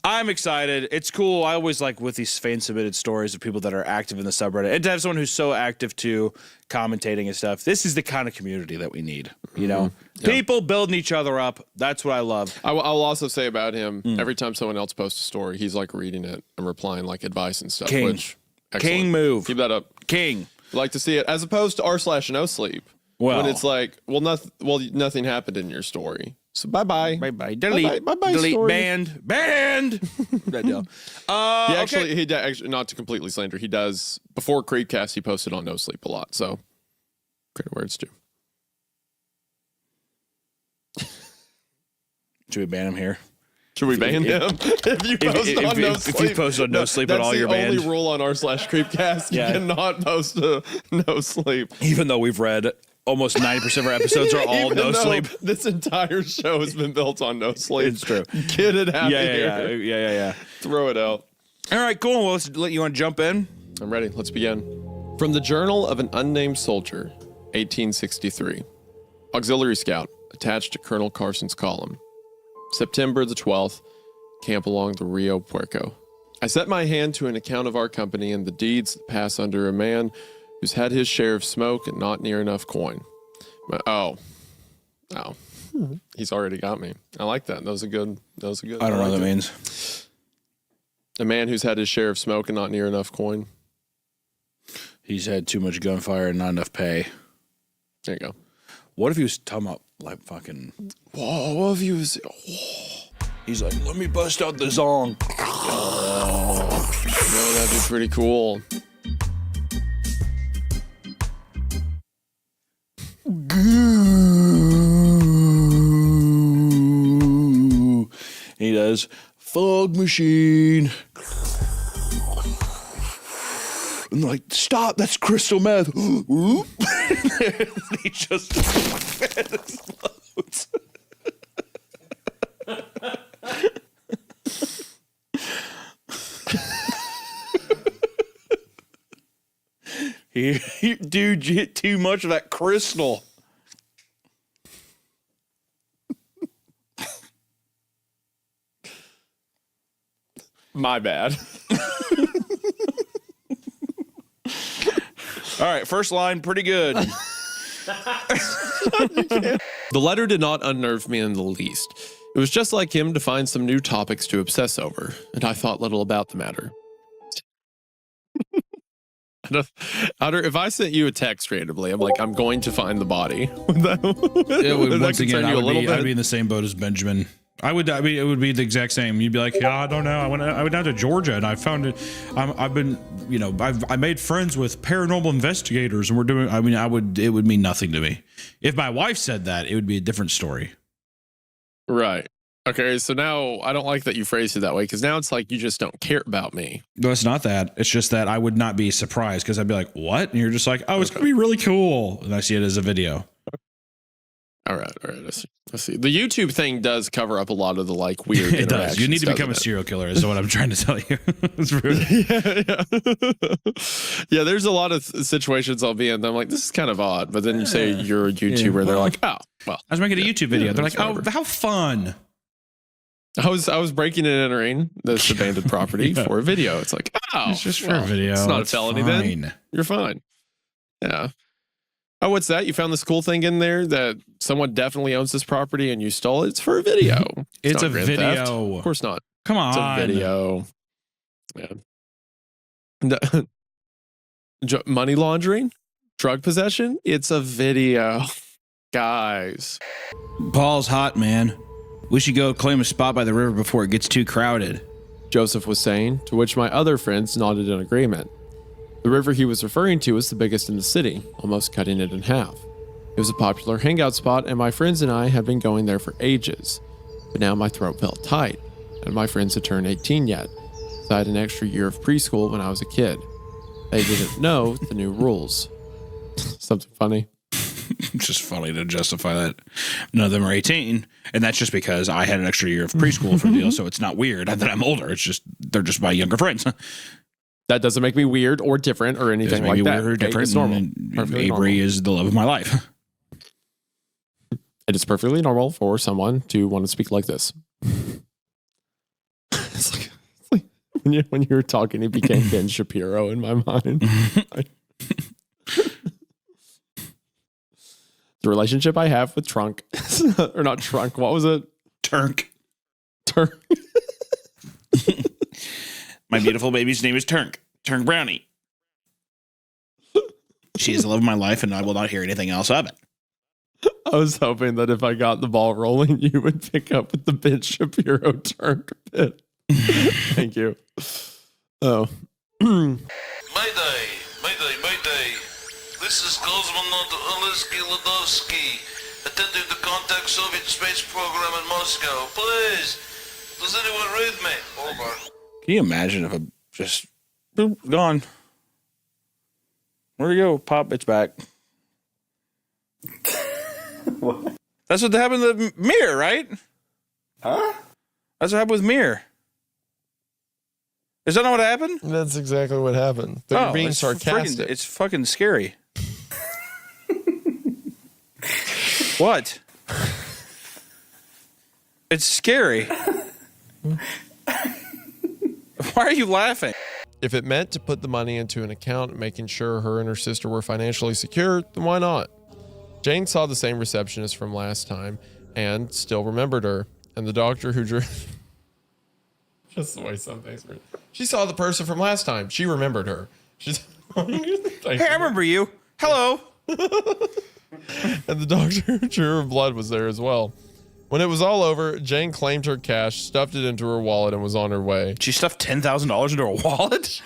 I'm excited. It's cool. I always like with these fan submitted stories of people that are active in the subreddit and to have someone who's so active too, commentating and stuff. This is the kind of community that we need. You know, people building each other up. That's what I love. I'll also say about him, every time someone else posts a story, he's like reading it and replying like advice and stuff. King. Which, excellent. King move. Keep that up. King. Like to see it as opposed to r/no sleep. Well, when it's like, nothing happened in your story. So bye-bye. Bye-bye. Delete. Bye-bye Delete. story. Banned. That deal. He actually, not to completely slander, he does, before CreepCast, he posted on No Sleep a lot. So, credit where it's due. Should we ban him here? Should we ban him? If you post on No Sleep. If you post on No Sleep at all, you're banned. That's the only rule on r/CreepCast. You cannot post No Sleep. Even though we've read almost 90% of our episodes are all Even No though Sleep. This entire show has been built on No Sleep. It's true. Get it out of here. Yeah. Throw it out. All right, cool. Well, let's let you want to jump in. I'm ready. Let's begin. From the Journal of an Unnamed Soldier, 1863. Auxiliary Scout, attached to Colonel Carson's column. September the 12th, camp along the Rio Puerco. I set my hand to an account of our company and the deeds that pass under a man who's had his share of smoke and not near enough coin. Oh. He's already got me. I like that. That was a good. I don't know what that means. A man who's had his share of smoke and not near enough coin. He's had too much gunfire and not enough pay. There you go. What if he was talking about like fucking? Whoa! What if he was? He's like, let me bust out the zong. Oh, no, that'd be pretty cool. He does fog machine. I'm like, stop, that's crystal meth. He just explodes. Dude, you hit too much of that crystal. My bad. All right, first line, pretty good. The letter did not unnerve me in the least. It was just like him to find some new topics to obsess over, and I thought little about the matter. If I sent you a text randomly, I'm like, I'm going to find the body. Once again, I'd be in the same boat as Benjamin. I mean, it would be the exact same. You'd be like, yeah, I don't know. I went down to Georgia and I found it. I made friends with paranormal investigators and we're doing. I mean, it would mean nothing to me. If my wife said that, it would be a different story. Right. Okay. So now I don't like that you phrased it that way because now it's like you just don't care about me. No, it's not that. It's just that I would not be surprised because I'd be like, what? And you're just like, oh, it's going to be really cool. And I see it as a video. All right. Let's see. The YouTube thing does cover up a lot of the like weird. It does. You need to become a serial killer, is what I'm trying to tell you. It's rude. Yeah. There's a lot of situations I'll be in. I'm like, this is kind of odd. But then you say you're a YouTuber, and they're like, oh, well. I was making a YouTube video. They're like, oh, how fun. I was breaking and entering this abandoned property for a video. It's like, oh, It's just for a video. It's not It's a felony fine. then. You're fine. Yeah. Oh, what's that? You found this cool thing in there that someone definitely owns this property and you stole it? It's for a video. It's not a grand theft. video. Of course not. Come on. It's a video. Yeah. Money laundering? Drug possession? It's a video. Guys. Paul's hot, man. We should go claim a spot by the river before it gets too crowded. Joseph was saying, to which my other friends nodded in agreement. The river he was referring to was the biggest in the city, almost cutting it in half. It was a popular hangout spot, and my friends and I had been going there for ages. But now my throat felt tight, and my friends had turned 18 yet, so I had an extra year of preschool when I was a kid. They didn't know the new rules. Something funny? It's just funny to justify that none of them are 18. And that's just because I had an extra year of preschool for the deal. So it's not weird that I'm older. It's just, they're just my younger friends. That doesn't make me weird or different or anything like that. Weird or different. It's normal. Avery normal. Is the love of my life. It is perfectly normal for someone to want to speak like this. It's like when you were talking, it became Ben Shapiro in my mind. The relationship I have with Trunk, or not Trunk, what was it? Turk. Turk. My beautiful baby's name is Turk. Turk Brownie. She is the love of my life, and I will not hear anything else of it. I was hoping that if I got the ball rolling, you would pick up with the Ben Shapiro Turk bit. Thank you. Oh. Mayday, Mayday, Mayday. This is Cosmonaut Oleski Ladovsky, attending the contact Soviet space program in Moscow. Please, does anyone read me? Over. Can you imagine if I'm just boop, gone? Where'd you go? Pop, it's back. What? That's what happened to the mirror, right? Huh? That's what happened with mirror. Is that not what happened? That's exactly what happened. They're being it's sarcastic. It's fucking scary. What? It's scary. Why are you laughing? If it meant to put the money into an account, making sure her and her sister were financially secure, then why not? Jane saw the same receptionist from last time and still remembered her. And the doctor who drew... Just the way some things were. She saw the person from last time. She remembered her. She's... Hey, I remember you. Hello. And the doctor who drew her blood was there as well. When it was all over, Jane claimed her cash, stuffed it into her wallet, and was on her way. She stuffed $10,000 into her wallet?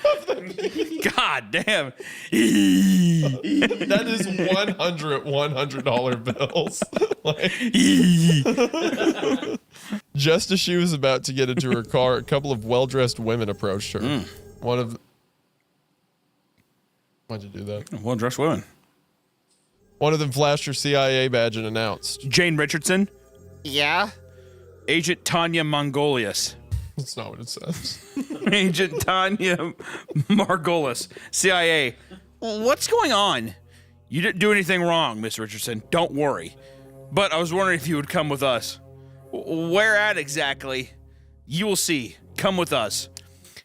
God damn. That is 100 $100 bills. Just as she was about to get into her car, a couple of well-dressed women approached her. One of... Why'd you do that? Well-dressed women. One of them flashed her CIA badge and announced, Jane Richardson? Yeah? Agent Tanya Mongolius. That's not what it says. Agent Tanya Margolis, CIA. What's going on? You didn't do anything wrong, Miss Richardson. Don't worry. But I was wondering if you would come with us. Where at exactly? You will see. Come with us.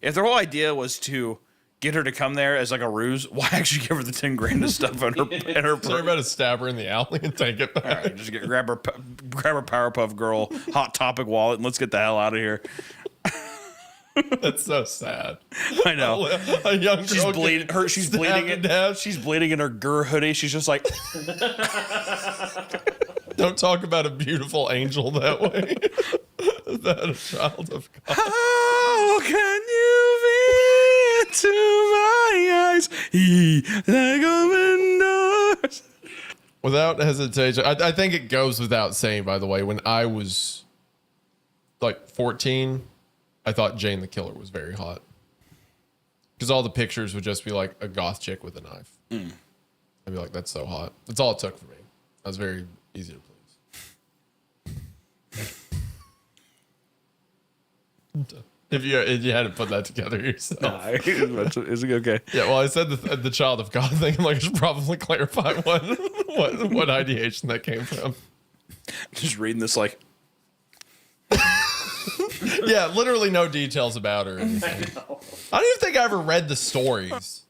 If their whole idea was to get her to come there as like a ruse, why actually give her the 10 grand to stuff in her So you're about to stab her in the alley and take it back. All right, just grab her Powerpuff Girl Hot Topic wallet and let's get the hell out of here. That's so sad. I know. A young girl She's bleeding. She's bleeding it. She's bleeding in her Gur hoodie. She's just like. Don't talk about a beautiful angel that way. That a child of God. How can you be into my eyes? Like open doors. Without hesitation, I think it goes without saying, by the way, when I was like 14, I thought Jane the Killer was very hot. Because all the pictures would just be like a goth chick with a knife. I'd be like, that's so hot. That's all it took for me. I was very easy to please. If you had to put that together yourself. Is it okay? Yeah, well, I said the child of God thing. I'm like, I should probably clarify what ideation that came from. Just reading this like. Yeah, literally no details about her or anything. I don't even think I ever read the stories.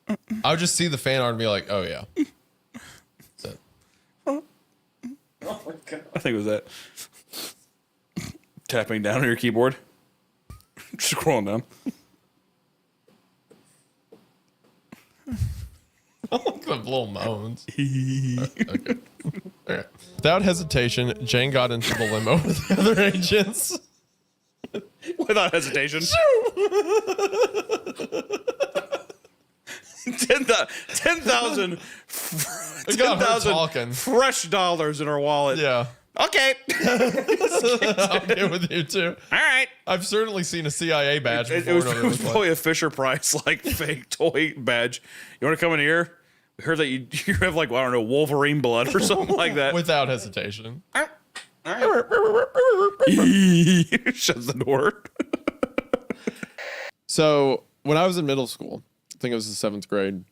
I would just see the fan art and be like, oh yeah. So. Oh my god. I think it was that. Tapping down on your keyboard. Scrolling down. I like the little moans. Okay. All right. Without hesitation, Jane got into the limo with the other agents. Without hesitation. 10,000 fresh dollars in our wallet. Yeah. Okay. I'll get with you too. All right. I've certainly seen a CIA badge It before. was probably a Fisher Price like fake toy badge. You want to come in here? We heard that you have like, well, I don't know, Wolverine blood or something like that. Without hesitation. All right. Shut the door. So when I was in middle school, I think it was the 7th grade,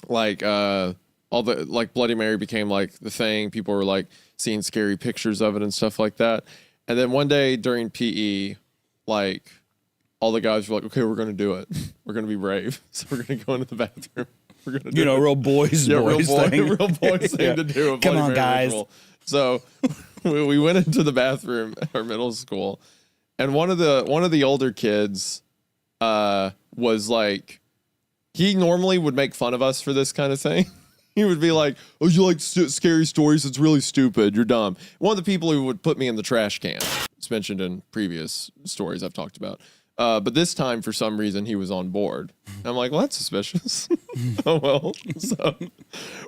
like all the like Bloody Mary became like the thing. People were like seeing scary pictures of it and stuff like that. And then one day during PE, like all the guys were like, okay, we're going to do it. We're going to be brave. So we're going to go into the bathroom. We're going to do real boys thing. Real boys thing to do. Come on, guys. Ritual. So we went into the bathroom at our middle school, and one of the older kids was like, he normally would make fun of us for this kind of thing. He would be like, oh, you like scary stories? It's really stupid. You're dumb. One of the people who would put me in the trash can. It's mentioned in previous stories I've talked about. But this time, for some reason, he was on board. And I'm like, well, that's suspicious. Oh, well. So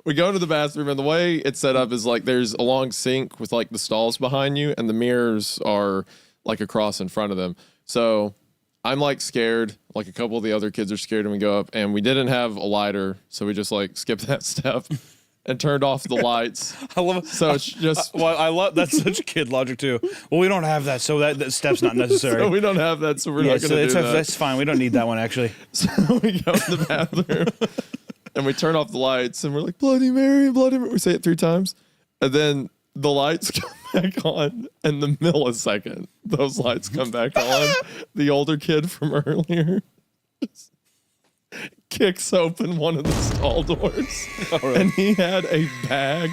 we go to the bathroom, and the way it's set up is like there's a long sink with like the stalls behind you, and the mirrors are like across in front of them. So I'm like scared. Like a couple of the other kids are scared, and we go up, and we didn't have a lighter, so we just like skipped that step and turned off the lights. I love it. So it's just well, I love that's such kid logic too. Well, we don't have that, so that step's not necessary. So we don't have that, so we're not going to do that. That's fine. We don't need that one actually. So we go in the bathroom and we turn off the lights, and we're like, Bloody Mary, Bloody Mary. We say it 3 times, and then the lights come back on, and the millisecond those lights come back on, the older kid from earlier kicks open one of the stall doors, and he had a bag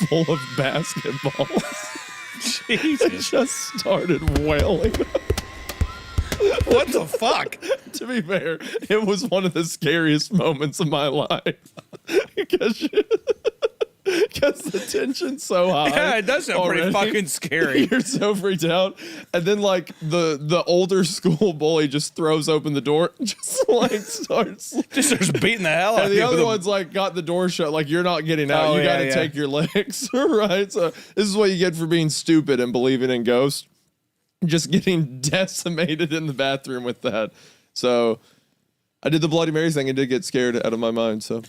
full of basketballs. Jesus. It just started wailing. What the fuck? To be fair, it was one of the scariest moments of my life. Because the tension's so high. Yeah, it does sound pretty fucking scary. You're so freaked out. And then like the older school bully just throws open the door, just like starts beating the hell out of you. And the you. other one's like got the door shut, like you're not getting out. You gotta take your legs. Right? So this is what you get for being stupid and believing in ghosts. Just getting decimated in the bathroom with that. So I did the Bloody Mary thing and did get scared out of my mind. So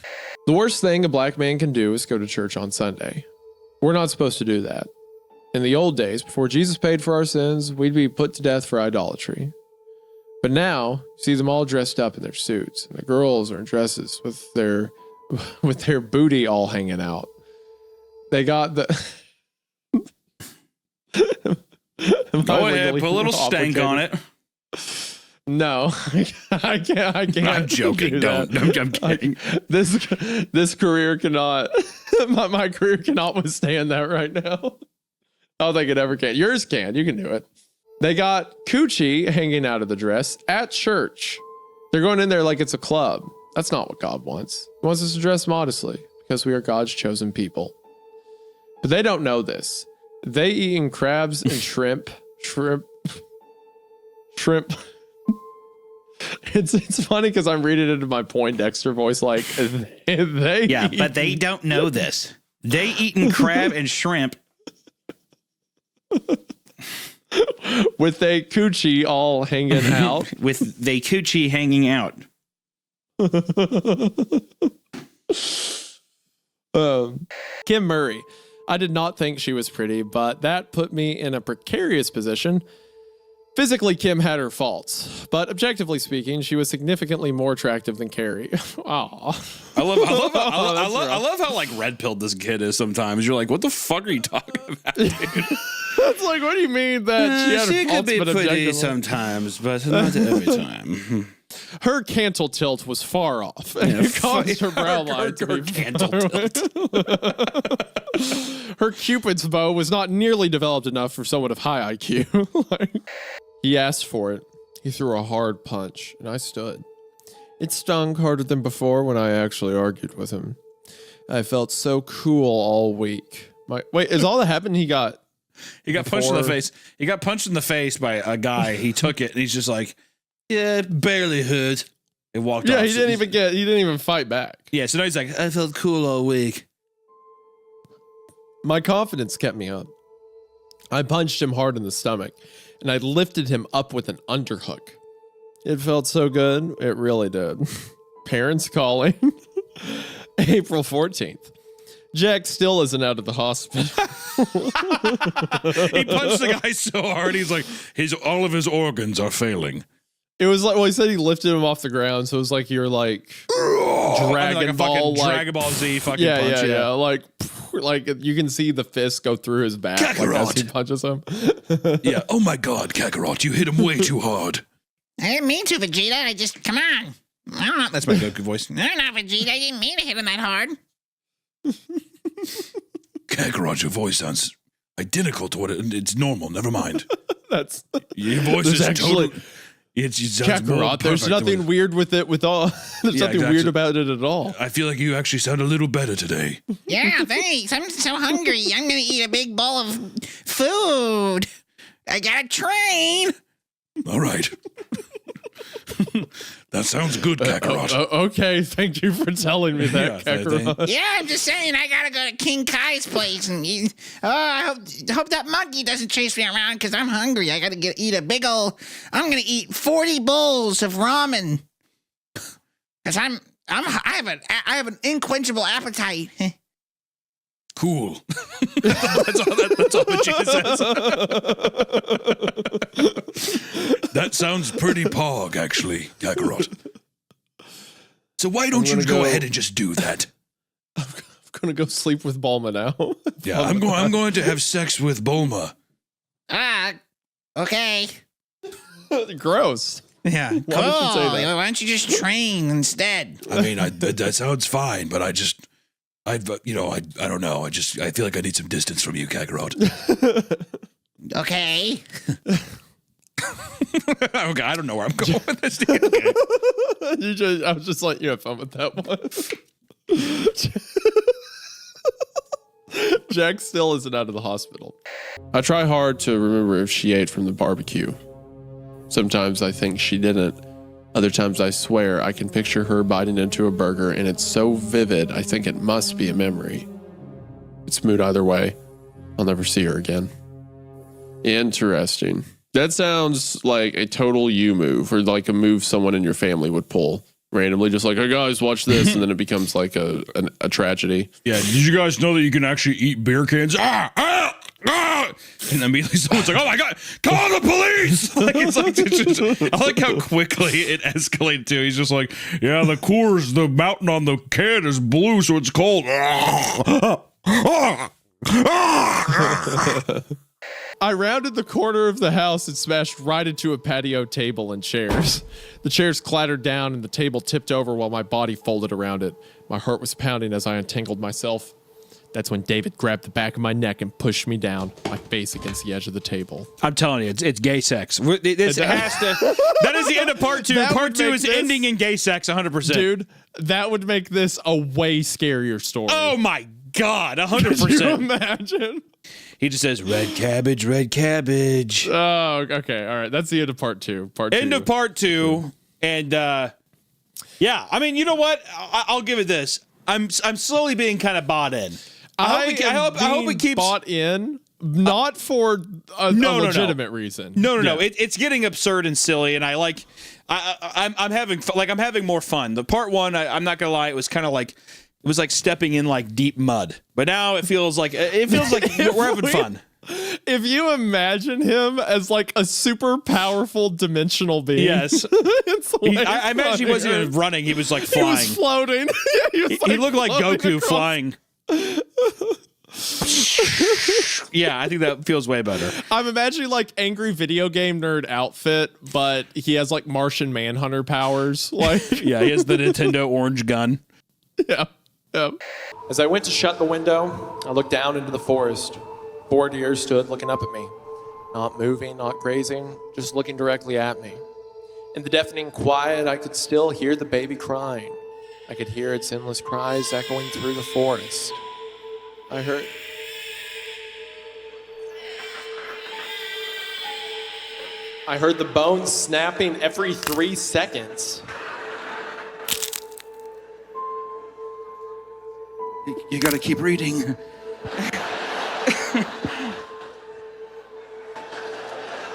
the worst thing a black man can do is go to church on Sunday. We're not supposed to do that. In the old days, before Jesus paid for our sins, we'd be put to death for idolatry. But now, you see them all dressed up in their suits, and the girls are in dresses with their booty all hanging out. They got the Go ahead, put a little stank on it. No, I can't. I'm joking. Don't. I'm kidding. This career cannot. My career cannot withstand that right now. I don't think it ever can. Yours can. You can do it. They got coochie hanging out of the dress at church. They're going in there like it's a club. That's not what God wants. He wants us to dress modestly because we are God's chosen people. But they don't know this. They eating crabs and shrimp. It's funny because I'm reading it in my Poindexter voice, like they. Yeah, but they don't know this. They eating crab and shrimp with they coochie all hanging out. With they coochie hanging out. Kim Murray. I did not think she was pretty, but that put me in a precarious position. Physically, Kim had her faults, but objectively speaking, she was significantly more attractive than Carrie. Aw. I love how like red pilled this kid is sometimes. You're like, what the fuck are you talking about, dude? That's like, what do you mean that she had She an could be ultimate pretty objective? sometimes, but not every time. Her cantle tilt was far off, and it caused her brow line to be cantle Her Cupid's bow was not nearly developed enough for someone of high IQ. He asked for it. He threw a hard punch, and I stood. It stung harder than before when I actually argued with him. I felt so cool all week. Wait, is all that happened? He got punched in the face. He got punched in the face by a guy. He took it, and he's just like, yeah, it barely hurt. He walked off. Yeah, he didn't even fight back. Yeah, so now he's like, I felt cool all week. My confidence kept me up. I punched him hard in the stomach, and I lifted him up with an underhook. It felt so good. It really did. Parents calling. April 14th. Jack still isn't out of the hospital. He punched the guy so hard, he's like, all of his organs are failing. It was like, well, he said he lifted him off the ground, so it was like you're like Dragon Ball, like Dragon Ball Z fucking yeah, punch. Yeah, like you can see the fist go through his back like, as he punches him. Yeah. Oh my God, Kakarot, you hit him way too hard. I didn't mean to, Vegeta. I just, come on. I don't know. That's my Goku voice. No, not Vegeta. I didn't mean to hit him that hard. Kakarot, your voice sounds identical to what it's normal. Never mind. That's your voice is actually. It sounds more Kakarot, there's perfect nothing weird with it. There's nothing weird about it at all. I feel like you actually sound a little better today. Yeah, thanks. I'm so hungry. I'm going to eat a big bowl of food. I got to train. All right. That sounds good, Kakarot. Okay, thank you for telling me that, Kakarot. Yeah, I'm just saying I gotta go to King Kai's place and eat. I hope that monkey doesn't chase me around because I'm hungry. I gotta eat a big ol'. I'm gonna eat 40 bowls of ramen because I have an unquenchable appetite. Cool. that's all Vegeta says. That sounds pretty pog, actually, Kakarot. So why don't you go ahead and just do that? I'm gonna go sleep with Bulma now. Yeah, I'm going to have sex with Bulma. Okay. Gross. Yeah. Why would you say that? Why don't you just train instead? I mean, that sounds fine, but I don't know. I feel like I need some distance from you, Kakarot. Okay. Okay, I don't know where I'm going with this. Okay. I was just like, you have fun with that one. Jack still isn't out of the hospital. I try hard to remember if she ate from the barbecue. Sometimes I think she didn't. Other times I swear I can picture her biting into a burger and it's so vivid I think it must be a memory. It's moot either way. I'll never see her again. Interesting. That sounds like a total you move, or like a move someone in your family would pull randomly, just like, hey guys, watch this, and then it becomes like a tragedy. Yeah, did you guys know that you can actually eat beer cans? And immediately someone's like, oh my God, call the police! I like how quickly it escalated to. He's just like, Yeah, the mountain on the can is blue, so it's cold. I rounded the corner of the house and smashed right into a patio table and chairs. The chairs clattered down and the table tipped over while my body folded around it. My heart was pounding as I untangled myself. That's when David grabbed the back of my neck and pushed me down, my face against the edge of the table. I'm telling you, it's gay sex. That is the end of part 2. Part 2 is ending in gay sex 100%. Dude, that would make this a way scarier story. Oh my God, 100%. Could you imagine? He just says, red cabbage, red cabbage. Oh, okay. All right. That's the end of part 2. End of part 2. And yeah, I mean, you know what? I'll give it this. I'm slowly being kind of bought in. I hope it keeps bought in, not for a legitimate reason. No. It's getting absurd and silly, and I'm having more fun. The part 1, I'm not gonna lie, it was kind of like. It was like stepping in like deep mud, but now it feels like we're having fun. If you imagine him as like a super powerful dimensional being, yes, I imagine he wasn't even running; he was like flying. He was floating. He looked like Goku flying. Yeah, I think that feels way better. I'm imagining like angry video game nerd outfit, but he has like Martian Manhunter powers. Like, yeah, he has the Nintendo orange gun. Yeah. As I went to shut the window, I looked down into the forest. 4 deer stood looking up at me, not moving, not grazing, just looking directly at me. In the deafening quiet, I could still hear the baby crying. I could hear its endless cries echoing through the forest. I heard the bones snapping every 3 seconds. You gotta keep reading.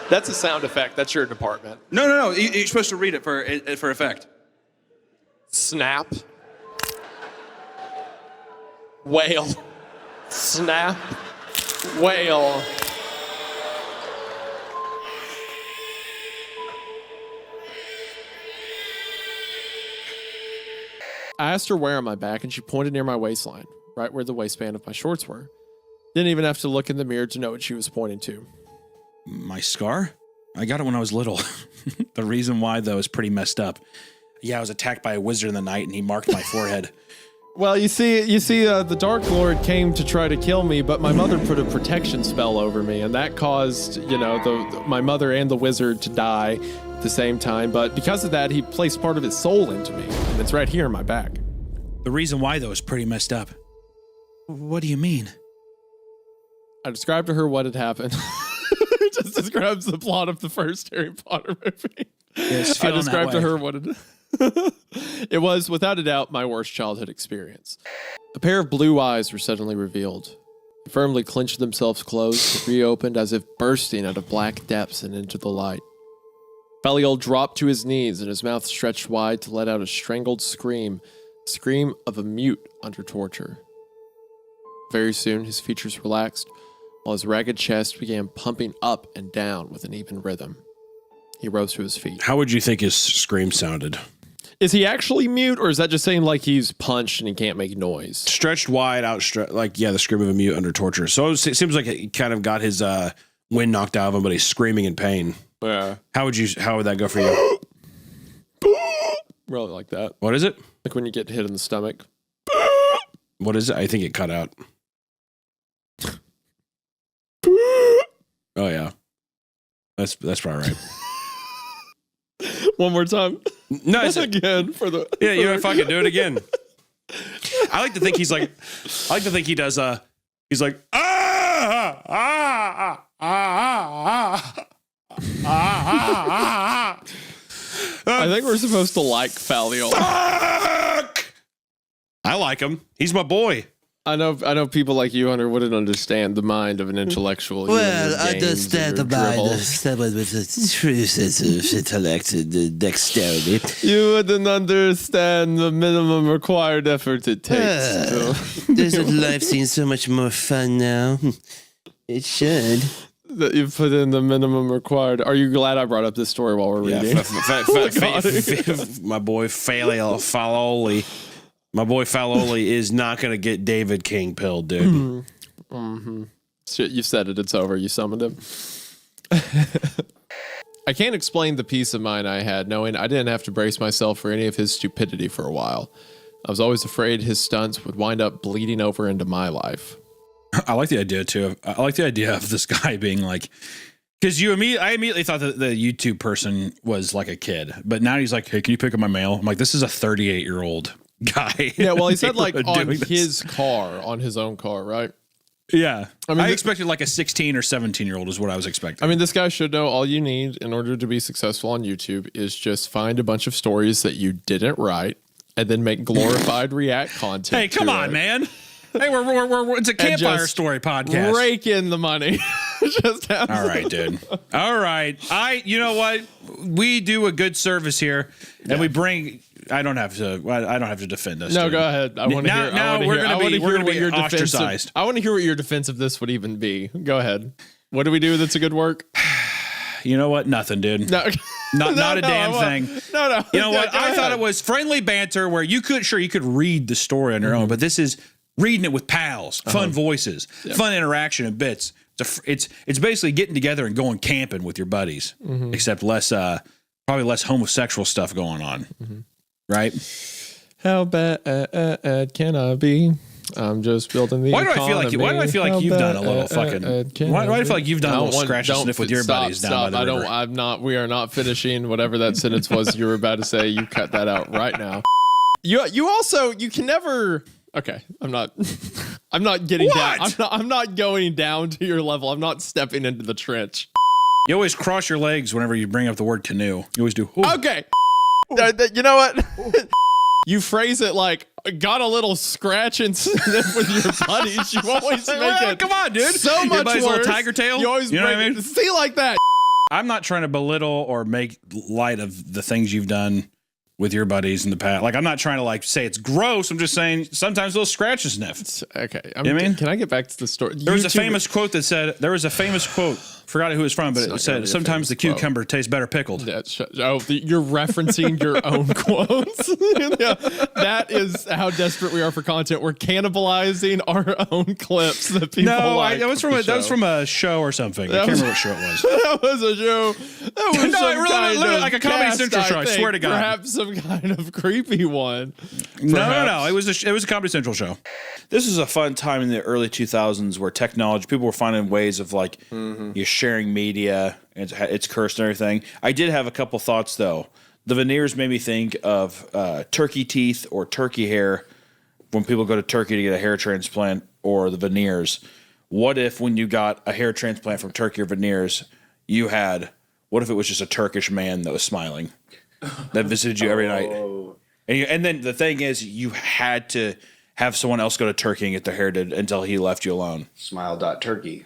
That's a sound effect. That's your department. No. You're supposed to read it for effect. Snap. Wail. Snap. Wail. I asked her where on my back, and she pointed near my waistline, right where the waistband of my shorts were. Didn't even have to look in the mirror to know what she was pointing to. My scar? I got it when I was little. The reason why, though, is pretty messed up. Yeah, I was attacked by a wizard in the night, and he marked my forehead. Well, you see, the Dark Lord came to try to kill me, but my mother put a protection spell over me, and that caused, my mother and the wizard to die at the same time. But because of that, he placed part of his soul into me, and it's right here in my back. The reason why, though, is pretty messed up. What do you mean? I described to her what had happened. It just describes the plot of the first Harry Potter movie. I described to her what it was, without a doubt, my worst childhood experience. A pair of blue eyes were suddenly revealed. They firmly clenched themselves closed, reopened as if bursting out of black depths and into the light. Belial dropped to his knees and his mouth stretched wide to let out a strangled scream of a mute under torture. Very soon, his features relaxed, while his ragged chest began pumping up and down with an even rhythm. He rose to his feet. How would you think his scream sounded? Is he actually mute, or is that just saying like he's punched and he can't make noise? Stretched wide, the scream of a mute under torture. So it seems like he kind of got his wind knocked out of him, but he's screaming in pain. Yeah. How would that go for you? Really like that. What is it? Like when you get hit in the stomach. What is it? I think it cut out. Oh yeah, that's probably right. One more time. No, it's again for the. Yeah, you know, fucking do it again. I like to think he's like. I like to think he does. He's like I think we're supposed to like Faliol. Fuck! I like him. He's my boy. I know people like you, Hunter, wouldn't understand the mind of an intellectual. Well, I understand the mind of someone with a true sense of intellect and dexterity. You wouldn't understand the minimum required effort it takes. Doesn't life seem so much more fun now? It should. That you've put in the minimum required. Are you glad I brought up this story while we're reading? My boy Faloli. My boy Faloli is not going to get David King pilled, dude. Mm-hmm. Shit, you said it. It's over. You summoned him. I can't explain the peace of mind I had knowing I didn't have to brace myself for any of his stupidity for a while. I was always afraid his stunts would wind up bleeding over into my life. I like the idea too. I like the idea of this guy being like, because I immediately thought that the YouTube person was like a kid, but now he's like, hey, can you pick up my mail? I'm like, this is a 38-year-old guy. Yeah, well, he said like on his car, on his own car, right? Yeah. I expected like a 16 or 17-year-old is what I was expecting. I mean, this guy should know all you need in order to be successful on YouTube is just find a bunch of stories that you didn't write and then make glorified react content. Hey, come on, man. Hey, we're it's a campfire story podcast. Rake in the money. All right, dude. All right. You know what? We do a good service here, and we bring. I don't have to defend us. No, dude. go ahead. I want to hear. Now we're going to be ostracized. I want to hear what your defense of this would even be. Go ahead. What do we do that's a good work? You know what? Nothing, dude. No. Not a damn thing. No. You know what? I thought it was friendly banter where you could read the story on your own, but this is reading it with pals, fun voices, fun interaction and bits. It's basically getting together and going camping with your buddies, except less probably less homosexual stuff going on, right? How bad can I be? I'm just building the. Why do I feel like you've done a little fucking? Why do I feel like you've done a little scratch and sniff with your buddies down by the river? I'm not. We are not finishing whatever that sentence was you were about to say. You cut that out right now. You also you can never. Okay, I'm not getting down. I'm not going down to your level. I'm not stepping into the trench. You always cross your legs whenever you bring up the word canoe. You always do. Ooh. Okay. You know what? You phrase it like, got a little scratch and sniff with your buddies. You always make it. Come on, dude. So much worse. Little tiger tail. You always know what I mean? See like that. I'm not trying to belittle or make light of the things you've done with your buddies in the past. Like, I'm not trying to like say it's gross. I'm just saying sometimes they'll scratch a sniff. Okay. You know what I mean? Can I get back to the story? There was a famous quote that said, forgot who it was from, but it said, sometimes the cucumber tastes better pickled. You're referencing your own quotes. Yeah, that is how desperate we are for content. We're cannibalizing our own clips that people like. That was from a show or something. I can't remember what show it was. That was a show. That was literally like a Comedy Central show. I swear to God. Perhaps some kind of creepy one. No. It was a Comedy Central show. This is a fun time in the early 2000s where people were finding ways of like you sharing media and it's cursed and everything. I did have a couple thoughts though. The veneers made me think of turkey teeth or turkey hair when people go to Turkey to get a hair transplant, or the veneers. What if when you got a hair transplant from Turkey or veneers, what if it was just a Turkish man that was smiling that visited you every night? And then the thing is, you had to have someone else go to Turkey and get their hair did until he left you alone. Smile.turkey.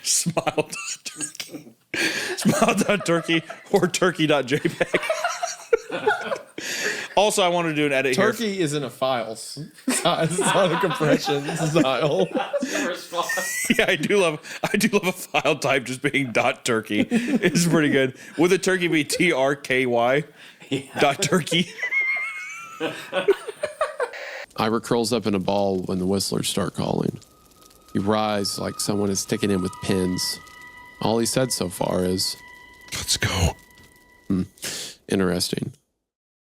Smile.turkey. Smile.turkey or turkey.jpg. Also, I wanted to do an edit here. Turkey isn't a file size. It's not a compression style. Yeah, I do love a file type just being .turkey. It's pretty good. Would the turkey be TRKY? .turkey. Ira curls up in a ball when the whistlers start calling. He writhes like someone is sticking him with pins. All he said so far is, "Let's go." Interesting.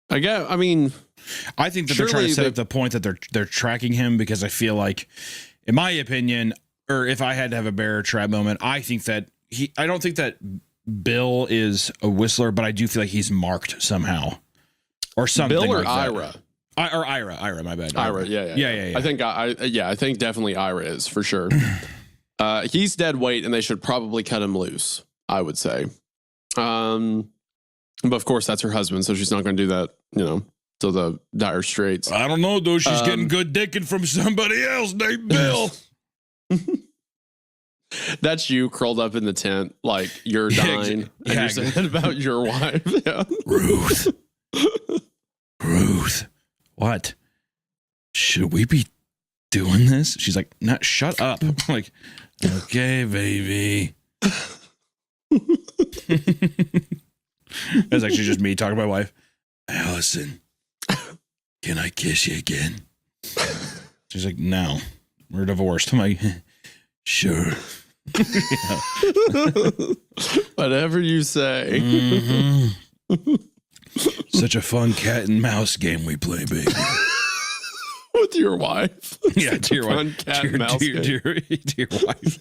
I think that they're trying to set up the point that they're tracking him, because I feel like, in my opinion, or if I had to have a bear trap moment, I don't think that Bill is a whistler, but I do feel like he's marked somehow or something. Bill or like Ira? Ira, my bad. Ira, yeah. I think definitely Ira is for sure. He's dead weight, and they should probably cut him loose, I would say. But of course, that's her husband, so she's not going to do that, to the dire straits. I don't know, though. She's getting good dicking from somebody else named Bill. That's you curled up in the tent, like you're dying, and you're saying about your wife. Yeah. Ruth, what? Should we be doing this? She's like, "No, shut up." I'm like, "Okay, baby." That's actually just me talking to my wife. "Allison, can I kiss you again?" She's like, "No, we're divorced." I'm like, "Sure." Whatever you say. Mm-hmm. Such a fun cat and mouse game we play, baby. With your wife? Yeah, to your wife. Cat and mouse game. To your wife.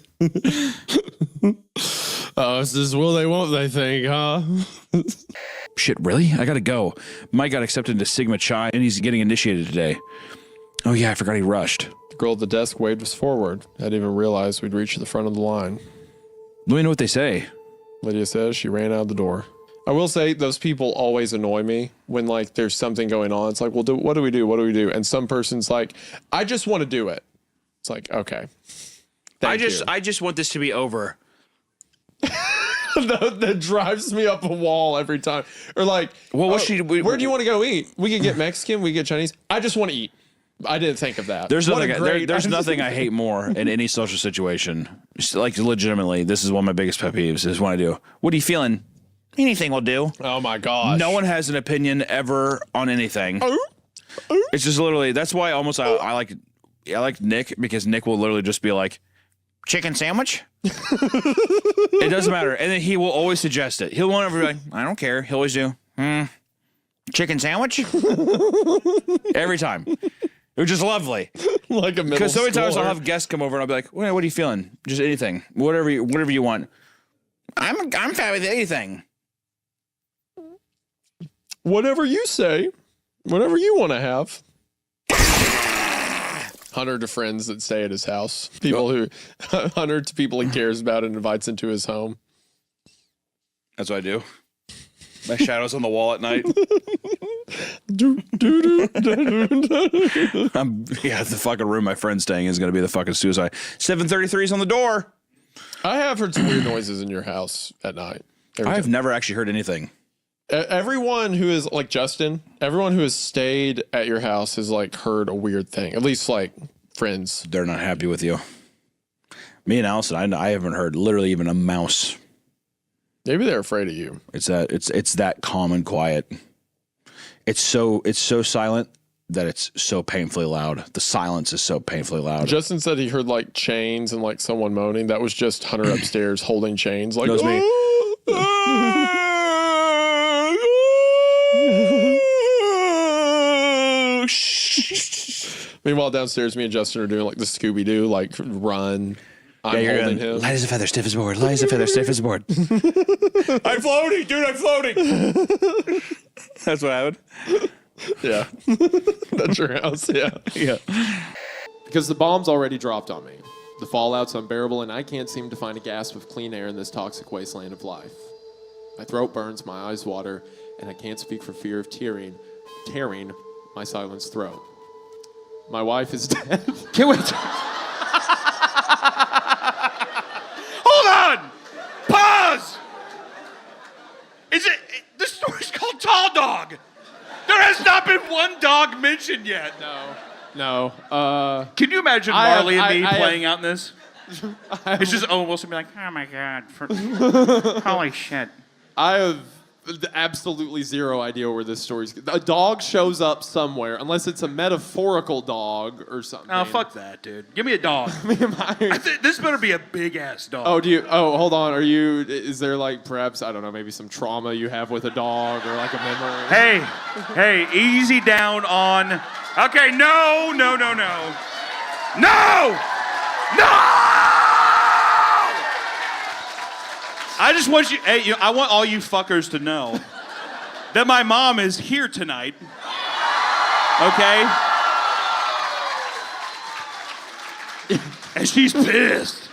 Oh, this is will they, won't they thing, huh? Shit, really? I gotta go. Mike got accepted into Sigma Chi, and he's getting initiated today. Oh yeah, I forgot he rushed. The girl at the desk waved us forward. I didn't even realize we'd reached the front of the line. Let me know what they say. Lydia says she ran out the door. I will say those people always annoy me when like there's something going on. It's like, well, what do we do? What do we do? And some person's like, I just want to do it. It's like, okay. I just want this to be over. that drives me up a wall every time. Or like, well, where do you want to go eat? We could get Mexican, we could get Chinese. I just want to eat. I didn't think of that. There's nothing I hate more in any social situation. Just like legitimately, this is one of my biggest pet peeves is when I do. What are you feeling? Anything will do. Oh my gosh. No one has an opinion ever on anything. It's just literally, that's why almost I like Nick, because Nick will literally just be like, chicken sandwich? it doesn't matter. And then he will always suggest it. He'll want to be like, I don't care. He'll always do, chicken sandwich? every time. It was just lovely. Like a middle Because so many times schooler. I'll have guests come over and I'll be like, well, what are you feeling? Just anything. Whatever you want. I'm fine with anything. Whatever you say. Whatever you want to have. Hunter to friends that stay at his house. Hunter to people he cares about and invites into his home. That's what I do. My shadow's on the wall at night. The fucking room my friend's staying in is going to be the fucking suicide. 733's on the door. I have heard some weird noises in your house at night. I've never actually heard anything. Everyone who is like Justin, everyone who has stayed at your house has like heard a weird thing. At least like friends. They're not happy with you. Me and Allison, I haven't heard literally even a mouse. Maybe they're afraid of you. It's that calm and quiet. It's so silent that it's so painfully loud. The silence is so painfully loud. Justin said he heard like chains and like someone moaning. That was just Hunter upstairs holding chains. Like, that was me. Meanwhile, downstairs, me and Justin are doing like the Scooby Doo, like run. I'm holding him. Light as a feather, stiff as a board. Light as a feather, stiff as a board. I'm floating, dude. I'm floating. That's what happened. Yeah. That's your house. Yeah. Yeah. Because the bomb's already dropped on me. The fallout's unbearable, and I can't seem to find a gasp of clean air in this toxic wasteland of life. My throat burns, my eyes water, and I can't speak for fear of tearing my silenced throat. My wife is dead. Can't wait. Hold on! Pause! The story's called Tall Dog. There has not been one dog mentioned yet. No. Can you imagine Marley and me playing out in this? It's just Owen Wilson be like, oh my God. Holy shit. I have absolutely zero idea where this story's. A dog shows up somewhere, unless it's a metaphorical dog or something. No, fuck that, dude. Give me a dog. This better be a big ass dog. Hold on. Is there like perhaps, I don't know, maybe some trauma you have with a dog or like a memory? Hey, easy down on. Okay, no. I just want I want all you fuckers to know that my mom is here tonight. Okay? And she's pissed.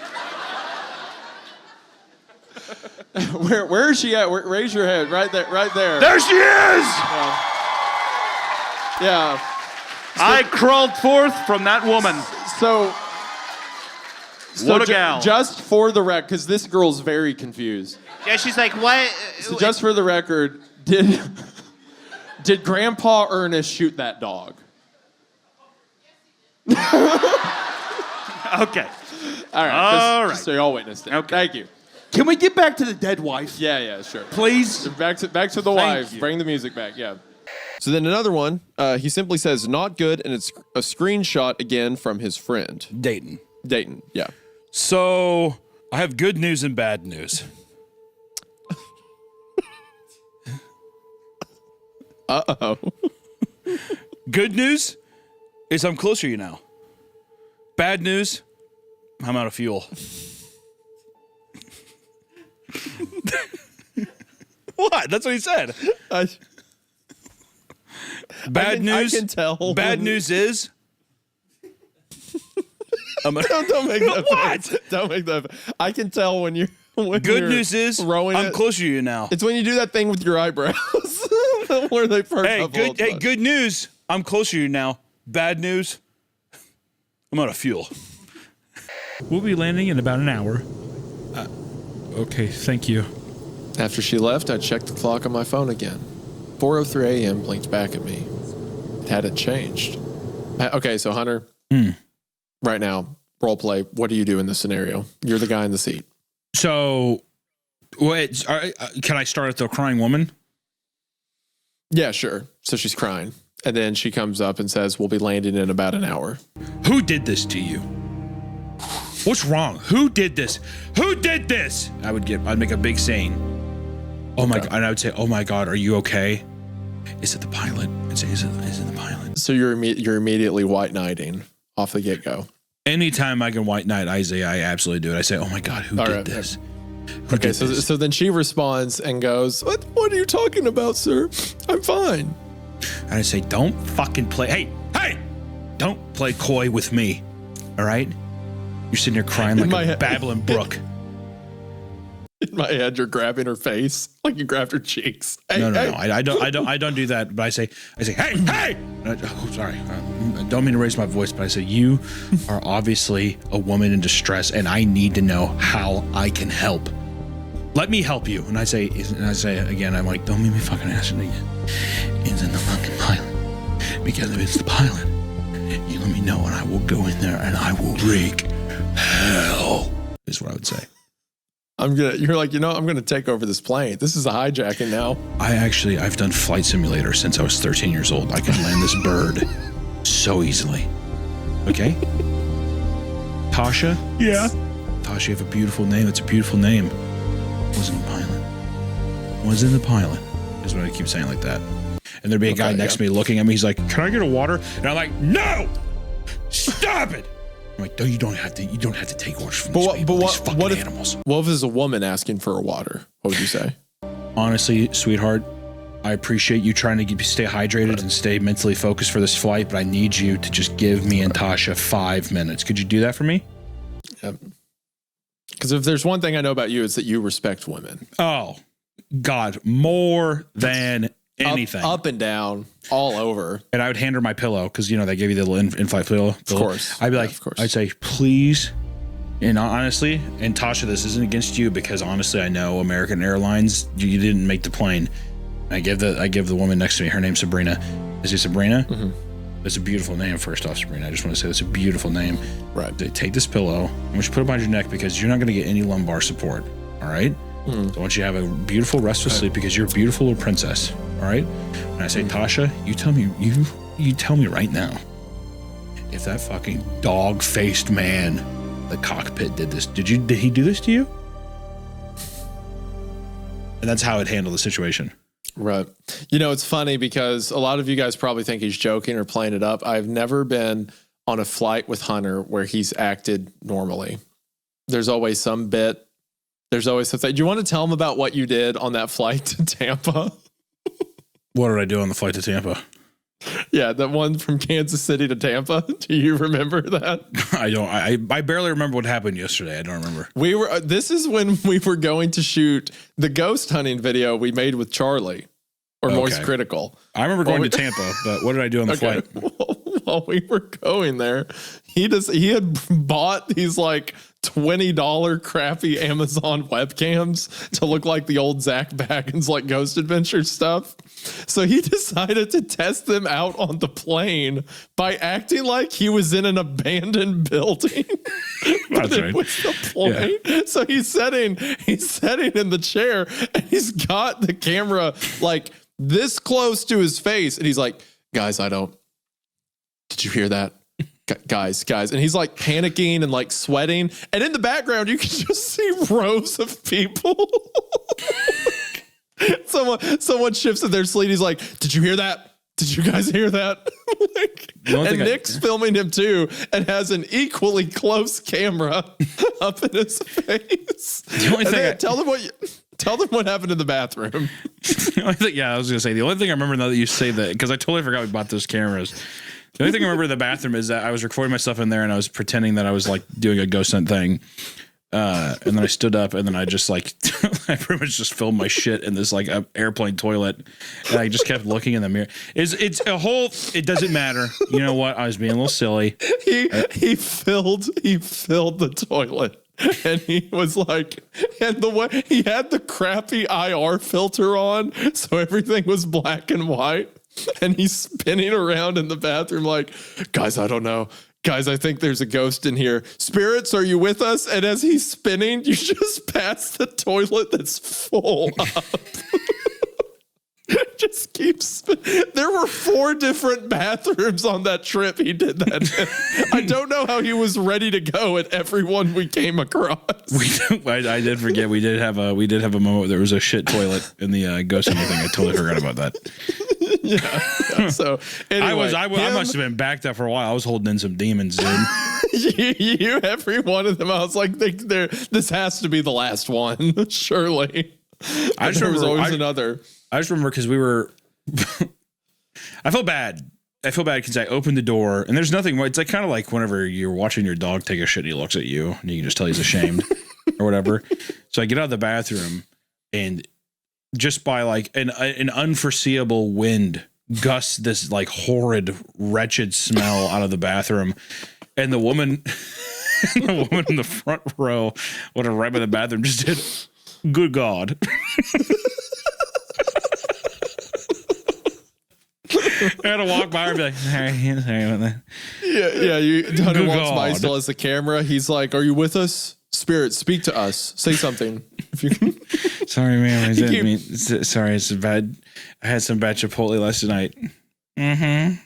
Where is she at? Raise your head. Right there. There she is! Yeah. I crawled forth from that woman. So what a gal. Just for the record, because this girl's very confused. Yeah, she's like, what? So just for the record, did Grandpa Ernest shoot that dog? Okay. All right. Just so y'all witnessed it. Okay. Thank you. Can we get back to the dead wife? Yeah, sure. Please? Back to the wife. you. Bring the music back, yeah. So then another one, he simply says, not good, and it's a screenshot again from his friend. Dayton, yeah. So I have good news and bad news. Uh-oh. Good news is I'm closer to you now. Bad news, I'm out of fuel. What? That's what he said. Bad news. I can tell. Bad news is. Don't make that. What? Don't make that. I can tell when you're. Good news is I'm closer to you now. It's when you do that thing with your eyebrows where they perk up. Good news. I'm closer to you now. Bad news. I'm out of fuel. We'll be landing in about an hour. Okay, thank you. After she left, I checked the clock on my phone again. 4:03 a.m. blinked back at me. It hadn't changed. Okay, so Hunter, right now, role play. What do you do in this scenario? You're the guy in the seat. So, can I start at the crying woman? Yeah, sure. So she's crying. And then she comes up and says, we'll be landing in about an hour. Who did this to you? What's wrong? Who did this? Who did this? I'd make a big saying. Oh my God. And I would say, oh my God, are you okay? Is it the pilot? I'd say, is it the pilot? So you're immediately white knighting off the get-go. Anytime I can white knight Isaiah, I absolutely do it. I say, oh my God, who did this? Okay, so then she responds and goes, what are you talking about, sir? I'm fine. And I say, don't fucking play. Hey, don't play coy with me. All right? You're sitting here crying like a babbling brook. In my head, you're grabbing her face like you grabbed her cheeks. Hey, no. I don't do that. But I say, hey. Sorry. I don't mean to raise my voice, but I say, you are obviously a woman in distress, and I need to know how I can help. Let me help you. And I say again, I'm like, don't make me fucking ask it again. It's in the fucking pilot. Because if it's the pilot, you let me know, and I will go in there and I will wreak hell. Is what I would say. You're like, I'm gonna take over this plane. This is a hijacking now. I've done flight simulator since I was 13 years old. I can land this bird so easily. Okay? Tasha? Yeah. Tasha, you have a beautiful name. It's a beautiful name. Wasn't the pilot. Wasn't the pilot. Is what I keep saying like that. And there'd be a guy next to me looking at me. He's like, can I get a water? And I'm like, no! Stop it! I'm like, no, you don't have to take orders from these people, these fucking animals. What if it's a woman asking for a water? What would you say? Honestly, sweetheart, I appreciate you trying to stay hydrated and stay mentally focused for this flight, but I need you to just give me and Tasha 5 minutes. Could you do that for me? Yep. Because if there's one thing I know about you, it's that you respect women. Oh, God, more than anything. Up and down, all over. And I would hand her my pillow because, they give you the little in-flight pillow. Of course. I'd be like, I'd say, please. And honestly, and Tasha, this isn't against you because honestly, I know American Airlines, you didn't make the plane. I give the woman next to me, her name's Sabrina. Is it Sabrina? Mm-hmm. It's a beautiful name, first off, Sabrina. I just want to say it's a beautiful name. Right. Take this pillow. I want you to put it behind your neck because you're not going to get any lumbar support. All right? So I want you to have a beautiful, restful sleep because you're a beautiful little princess. All right? And I say, Tasha, you tell me right now if that fucking dog-faced man in the cockpit did this. Did he do this to you? And that's how I'd handle the situation. Right. It's funny because a lot of you guys probably think he's joking or playing it up. I've never been on a flight with Hunter where he's acted normally. There's always some bit. There's always something. Do you want to tell him about what you did on that flight to Tampa? What did I do on the flight to Tampa? Yeah, that one from Kansas City to Tampa. Do you remember that? I don't. I barely remember what happened yesterday. I don't remember. This is when we were going to shoot the ghost hunting video we made with Charlie, or Moist Critical. I remember going to Tampa, but what did I do on the flight? While we were going there, he had bought these like $20 crappy Amazon webcams to look like the old Zach Baggins like Ghost Adventure stuff. So he decided to test them out on the plane by acting like he was in an abandoned building. But it was the plane. Yeah. So he's sitting in the chair and he's got the camera like this close to his face. And he's like, guys, did you hear that? Guys. And he's like panicking and like sweating. And in the background, you can just see rows of people. Someone shifts in their sleep. He's like, did you hear that? Did you guys hear that? And Nick's filming him too and has an equally close camera up in his face. The only thing tell them what happened in the bathroom. I was going to say, the only thing I remember now that you say that, because I totally forgot we bought those cameras. The only thing I remember in the bathroom is that I was recording myself in there and I was pretending that I was like doing a ghost hunt thing. And then I stood up and then I just like, I pretty much just filmed my shit in this like airplane toilet. And I just kept looking in the mirror. It doesn't matter. You know what? I was being a little silly. He filled the toilet. And he was like, and the way he had the crappy IR filter on, so everything was black and white. And he's spinning around in the bathroom like, guys, I don't know. Guys, I think there's a ghost in here. Spirits, are you with us? And as he's spinning, you just pass the toilet that's full up. Just keeps. There were 4 different bathrooms on that trip he did that in. I don't know how he was ready to go at every one we came across. I did forget we did have a moment where there was a shit toilet in the ghost hunting thing. I totally forgot about that. Yeah. So anyway, I must have been backed up for a while. I was holding in some demons, dude. you every one of them. I was like, this has to be the last one, surely. I just there was remember always another. I just remember because we were. I felt bad. I feel bad because I opened the door and there's nothing. It's like kind of like whenever you're watching your dog take a shit, and he looks at you and you can just tell he's ashamed or whatever. So I get out of the bathroom and just by like an unforeseeable wind gusts this like horrid, wretched smell out of the bathroom, and the woman, in the front row, right by the bathroom, just did, "Good God." I had to walk by her and be like, sorry about that. Yeah. Hunter walks by, still has the camera. He's like, "Are you with us? Spirit, speak to us. Say something." If you Sorry, ma'am. I didn't mean. Sorry, it's bad. I had some bad Chipotle last night. Mm-hmm.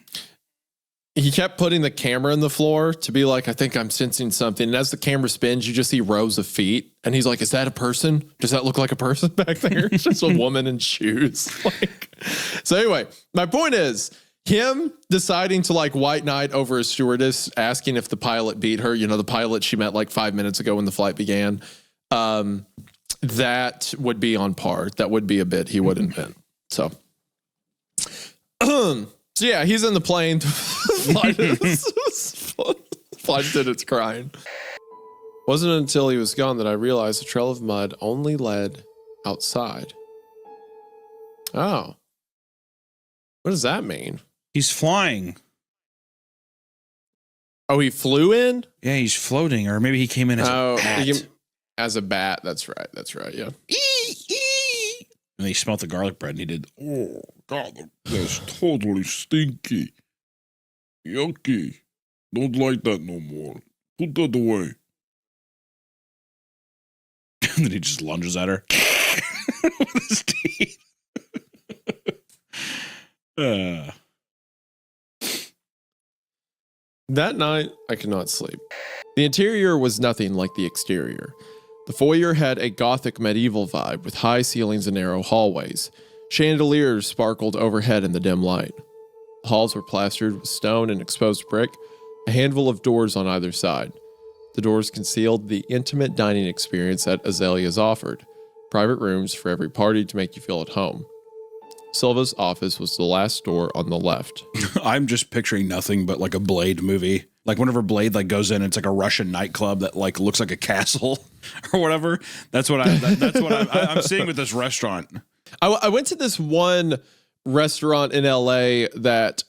He kept putting the camera in the floor to be like, "I think I'm sensing something." And as the camera spins, you just see rows of feet. And he's like, "Is that a person? Does that look like a person back there?" It's just a woman in shoes. So anyway, my point is him deciding to like white knight over a stewardess, asking if the pilot beat her. You know, the pilot she met like 5 minutes ago when the flight began. That would be on par. That would be a bit he would invent. So yeah, he's in the plane. Flight attendant's crying. Wasn't until he was gone that I realized the trail of mud only led outside. Oh. What does that mean? He's flying. Oh, he flew in? Yeah, he's floating, or maybe he came in as a bat. As a bat, that's right, yeah. And he smelled the garlic bread, and he did. Oh, God, that's totally stinky. Yucky. Don't like that no more. Put that away. And then he just lunges at her with his teeth. That night, I could not sleep. The interior was nothing like the exterior. The foyer had a gothic medieval vibe with high ceilings and narrow hallways. Chandeliers sparkled overhead in the dim light. The halls were plastered with stone and exposed brick, a handful of doors on either side. The doors concealed the intimate dining experience that Azalea's offered, private rooms for every party to make you feel at home. Silva's office was the last door on the left. I'm just picturing nothing but like a Blade movie. Like whenever Blade like goes in, it's like a Russian nightclub that like looks like a castle or whatever. That's what I'm seeing with this restaurant. I went to this one restaurant in LA that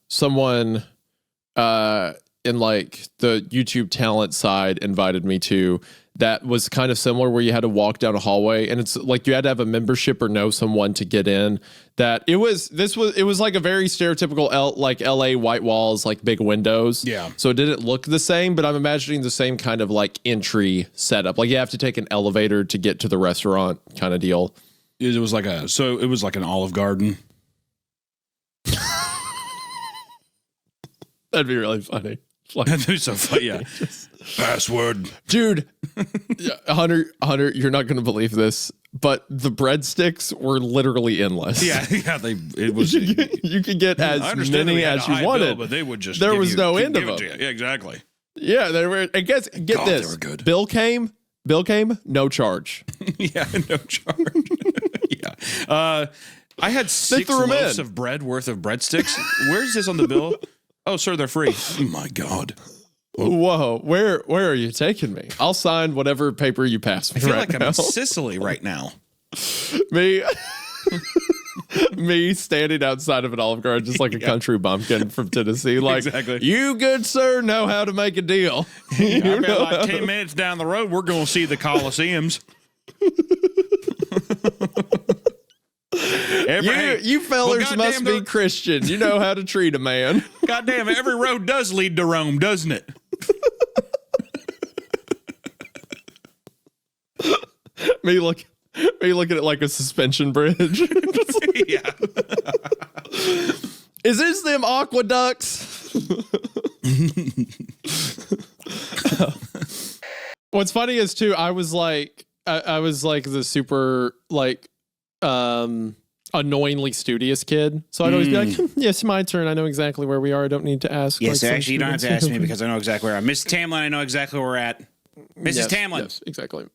someone in like the YouTube talent side invited me to. That was kind of similar, where you had to walk down a hallway, and it's like you had to have a membership or know someone to get in. That it was like a very stereotypical like LA white walls, like big windows. Yeah. So it didn't look the same, but I'm imagining the same kind of like entry setup. Like you have to take an elevator to get to the restaurant kind of deal. It was like an Olive Garden. That'd be really funny. That'd be so funny. Yeah. Password, dude. Hunter, you're not going to believe this, but the breadsticks were literally endless. Yeah. It was. you could get as many as you wanted, but they would just. There was no end of them. Yeah, exactly. Yeah, they were. I guess get God, this. they were good. Bill came, no charge. Yeah, no charge. Yeah. I had 6 loaves of bread worth of breadsticks. Where's this on the bill? Oh, sir, they're free. Oh my God. Whoa, where are you taking me? I'll sign whatever paper you pass me. I feel right like now. I'm in Sicily right now. Me standing outside of an Olive Garden just like a country bumpkin from Tennessee. Like, exactly. You good sir know how to make a deal. I've got like 10 minutes down the road. We're going to see the Colosseums. You fellers must be Christian. You know how to treat a man. Goddamn, every road does lead to Rome, doesn't it? Me Are you looking at like a suspension bridge? Yeah. Is this them aqueducts? What's funny is too, I was like the super like annoyingly studious kid. So I'd always be like, yes, my turn. I know exactly where we are. I don't need to ask. Yes, like, actually, you don't have to ask me because I know exactly where I'm. Mrs. Tamlin, I know exactly where we're at. Mrs. Tamlin. Yes, exactly.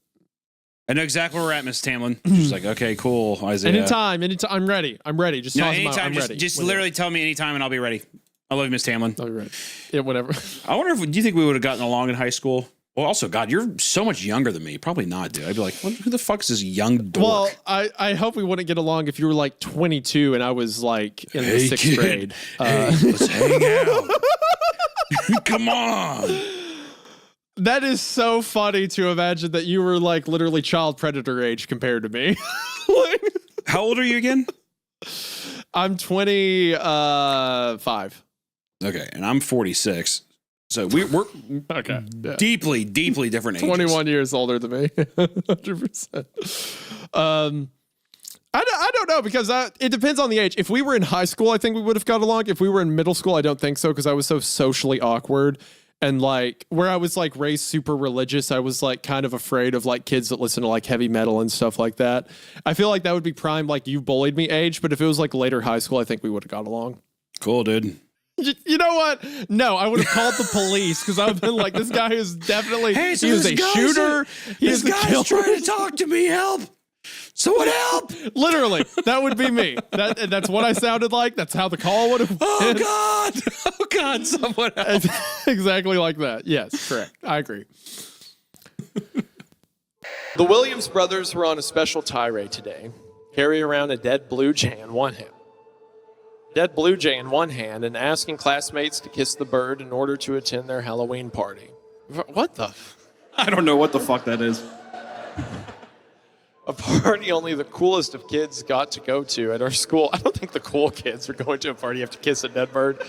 I know exactly where we're at, Mrs. Tamlin. She's like, okay, cool, Isaiah. Anytime. I'm ready. Just toss them out. I'm ready. Just literally tell me anytime and I'll be ready. I love you, Miss Tamlin. I'll be ready. Yeah, whatever. I wonder do you think we would have gotten along in high school? Well, also, God, you're so much younger than me. Probably not, dude. I'd be like, who the fuck is this young dork? Well, I hope we wouldn't get along if you were like 22 and I was like in the 6th kid. grade. Let's hang out. Come on. That is so funny to imagine that you were like literally child predator age compared to me. How old are you again? I'm 25. Okay, and I'm 46. So we're okay. Deeply different ages. 21 years older than me. 100%. I don't know because it depends on the age. If we were in high school, I think we would have got along. If we were in middle school, I don't think so because I was so socially awkward. And like where I was like raised super religious, I was like kind of afraid of like kids that listen to like heavy metal and stuff like that. I feel like that would be prime like you bullied me age, but if it was like later high school, I think we would have got along. Cool, dude. You know what? No, I would have called the police because I would have been like, this guy is definitely he is a shooter. This guy's trying to talk to me. Help. Someone help. Literally, that would be me. That's what I sounded like. That's how the call would have been. Oh God, someone help. Exactly like that. Yes, correct. I agree. The Williams brothers were on a special tirade today. Carry around a dead blue jay in one hand. Dead blue jay in one hand and asking classmates to kiss the bird in order to attend their Halloween party. What the? I don't know what the fuck that is. A party only the coolest of kids got to go to at our school. I don't think the cool kids are going to a party you have to kiss a dead bird.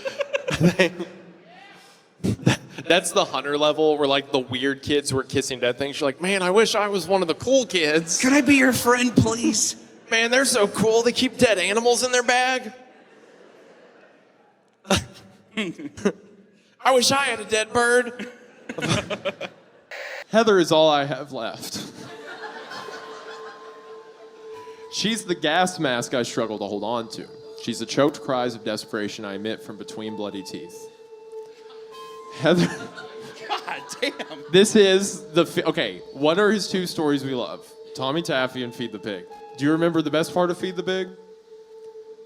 That's the Hunter level where like the weird kids were kissing dead things. You're like, man, I wish I was one of the cool kids. Can I be your friend, please? Man, they're so cool. They keep dead animals in their bag. I wish I had a dead bird. Heather is all I have left. She's the gas mask I struggle to hold on to. She's the choked cries of desperation I emit from between bloody teeth. Heather. God damn. This is okay, what are his two stories we love? Tommy Taffy and Feed the Pig. Do you remember the best part of Feed the Pig?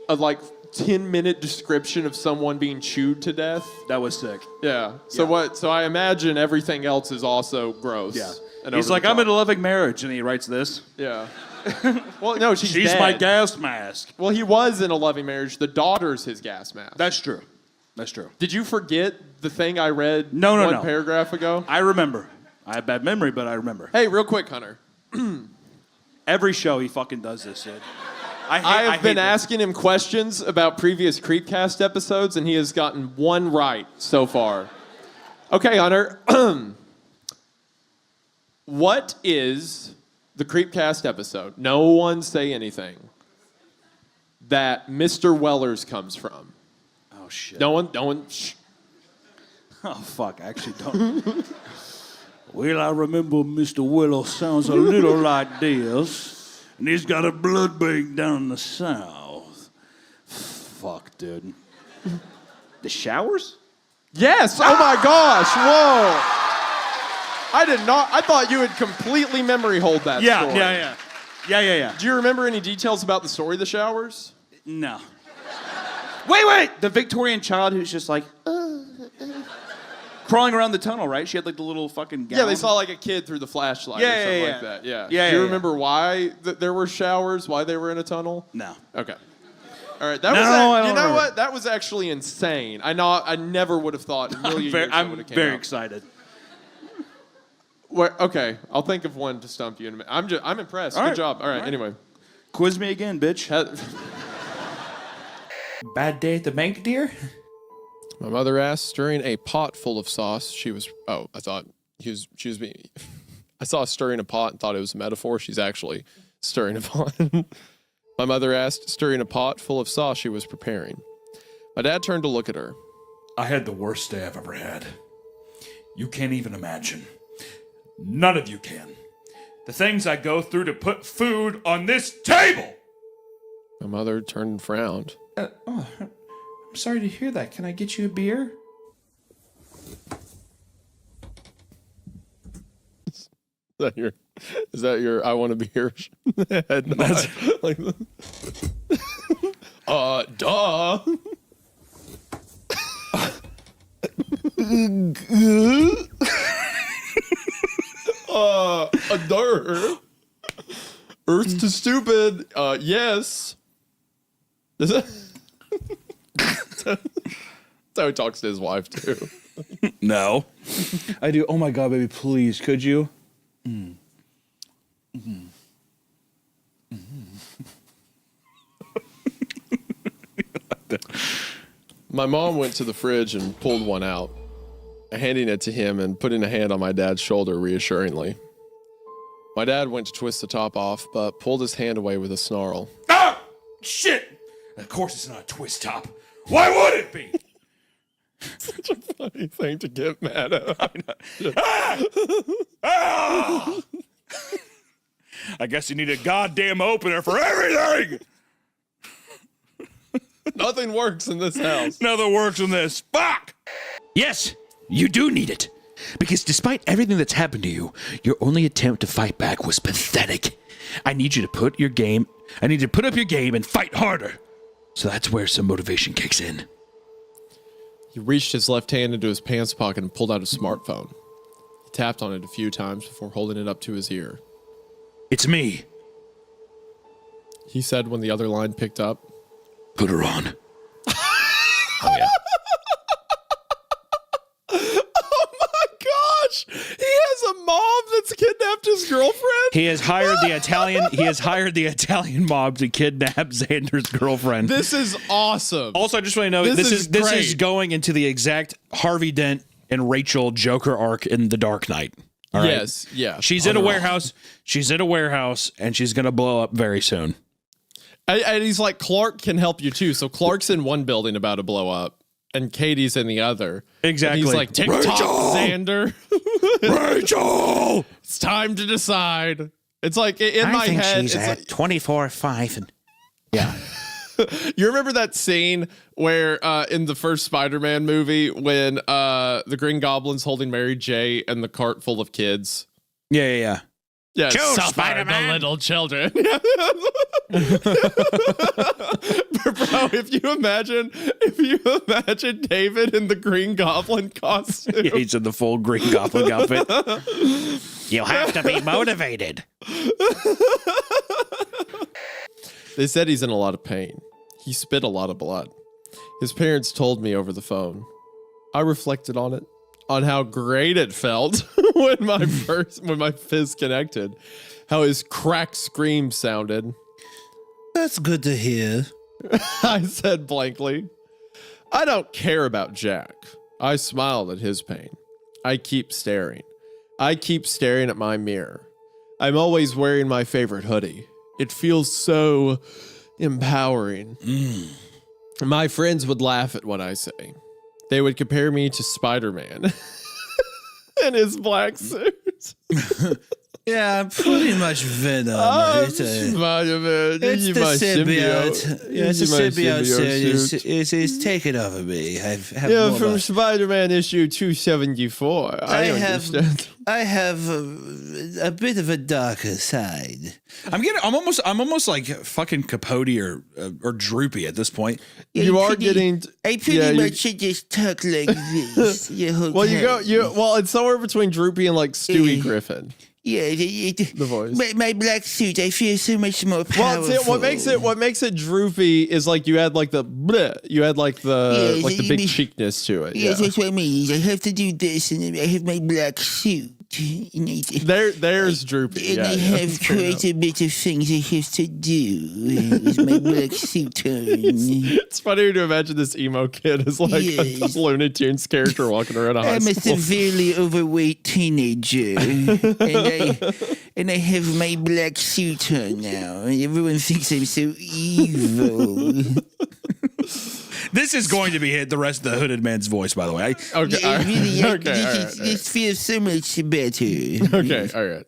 A like 10-minute description of someone being chewed to death. That was sick. Yeah. So I imagine everything else is also gross. Yeah. And He's like, I'm in a loving marriage, and he writes this. Yeah. Well, no, she's dead. my gas mask. Well, he was in a loving marriage. The daughter's his gas mask. That's true. That's true. Did you forget the thing I read No. paragraph ago? I remember. I have bad memory, but I remember. Hey, real quick, Hunter. Every show he fucking does this, Sid. I have been asking him questions about previous CreepCast episodes, and he has gotten one right so far. Okay, Hunter. What is the CreepCast episode? No one say anything. That Mr. Wellers comes from. Oh, shit. No one. Shh. Oh, fuck. I actually don't. Well, I remember Mr. Willow sounds a little like this, and he's got a blood bank down in the south. Fuck, dude. The showers? Yes. Oh my gosh. Whoa. I did not. I thought you had completely memory hold that story. Yeah. Do you remember any details about the story of the showers? No. Wait. The Victorian child who's just like crawling around the tunnel, right? She had like the little fucking gown. Yeah, they saw like a kid through the flashlight or something like that. Yeah. Do you remember why there were showers? Why they were in a tunnel? No. Okay. All right. What? That was actually insane. I never would have thought in a million years that would have came very out. excited. Okay, I'll think of one to stump you in a minute. I'm impressed. Good job. All right. Anyway, quiz me again, bitch. Bad day at the bank, dear? My mother asked, stirring a pot full of sauce. She was being. I saw stirring a pot and thought it was a metaphor. She's actually stirring a pot. My mother asked, stirring a pot full of sauce she was preparing. My dad turned to look at her. I had the worst day I've ever had. You can't even imagine. None of you can. The things I go through to put food on this table. My mother turned and frowned. I'm sorry to hear that. Can I get you a beer? Is that your I want to be here? That's like, duh. Duh. Earth to stupid. Yes. Is that? That's how he talks to his wife too. No. I do. Oh my God, baby, please, could you? My mom went to the fridge and pulled one out, handing it to him and putting a hand on my dad's shoulder reassuringly. My dad went to twist the top off, but pulled his hand away with a snarl. Ah! Shit! Of course it's not a twist top. Why would it be? Such a funny thing to get mad at. I guess you need a goddamn opener for everything. Nothing works in this house. Nothing works in this. Fuck! Yes, you do need it. Because despite everything that's happened to you, your only attempt to fight back was pathetic. I need you to put up your game and fight harder. So that's where some motivation kicks in. He reached his left hand into his pants pocket and pulled out a smartphone. He tapped on it a few times before holding it up to his ear. It's me, he said when the other line picked up. Put her on. Oh, yeah. Oh my gosh! He has a mom that's kidnapped his girlfriend? He has hired the Italian mob to kidnap Xander's girlfriend. This is awesome. Also, I just want to know this is going into the exact Harvey Dent and Rachel Joker arc in The Dark Knight. All right? Yes, yeah. She's in a warehouse. She's in a warehouse, and she's gonna blow up very soon. And he's like, Clark can help you too. So Clark's in one building about to blow up, and Katie's in the other. Exactly. And he's like, TikTok, Xander. Rachel! It's time to decide. It's like in I my think head. she's It's at like, 24-5. And yeah. You remember that scene where in the first Spider-Man movie when the Green Goblin's holding Mary J. and the cart full of kids? Yeah. Yeah, Choose, suffer Spider-Man. the little children. Bro, if you imagine David in the Green Goblin costume. Yeah, he's in the full Green Goblin outfit. you have to be motivated. They said he's in a lot of pain. He spit a lot of blood. His parents told me over the phone. I reflected on it, on how great it felt when my fist connected, how his cracked scream sounded. That's good to hear. I said blankly. I don't care about Jack. I smiled at his pain. I keep staring. I keep staring at my mirror. I'm always wearing my favorite hoodie. It feels so empowering. My friends would laugh at what I say. They would compare me to Spider-Man in his black suit. Yeah, pretty much Venom. Spider-Man. It's the symbiote. Yeah, it's a symbiote suit. It's taken over me. Yeah, from Spider-Man issue 274. I understand. I have a bit of a darker side. I'm almost like fucking Capote or Droopy at this point. Yeah, you are getting. I pretty much should just talk like this. Well, it's somewhere between Droopy and like Stewie Griffin. Yeah, the voice. My black suit, I feel so much more powerful. Well, what makes it droopy is like you had like the bleh, you had like the big cheekness to it. Yes, that's what I mean. I have to do this, and then I have my black suit. There's Droopy. And I have quite a bit of things I have to do with my black suit on. It's funnier to imagine this emo kid as like a Looney Tunes character walking around a high I'm a school. severely overweight teenager, and I have my black suit on now, and everyone thinks I'm so evil. This is going to be the rest of the hooded man's voice, by the way. This feels so much better. Okay, all right.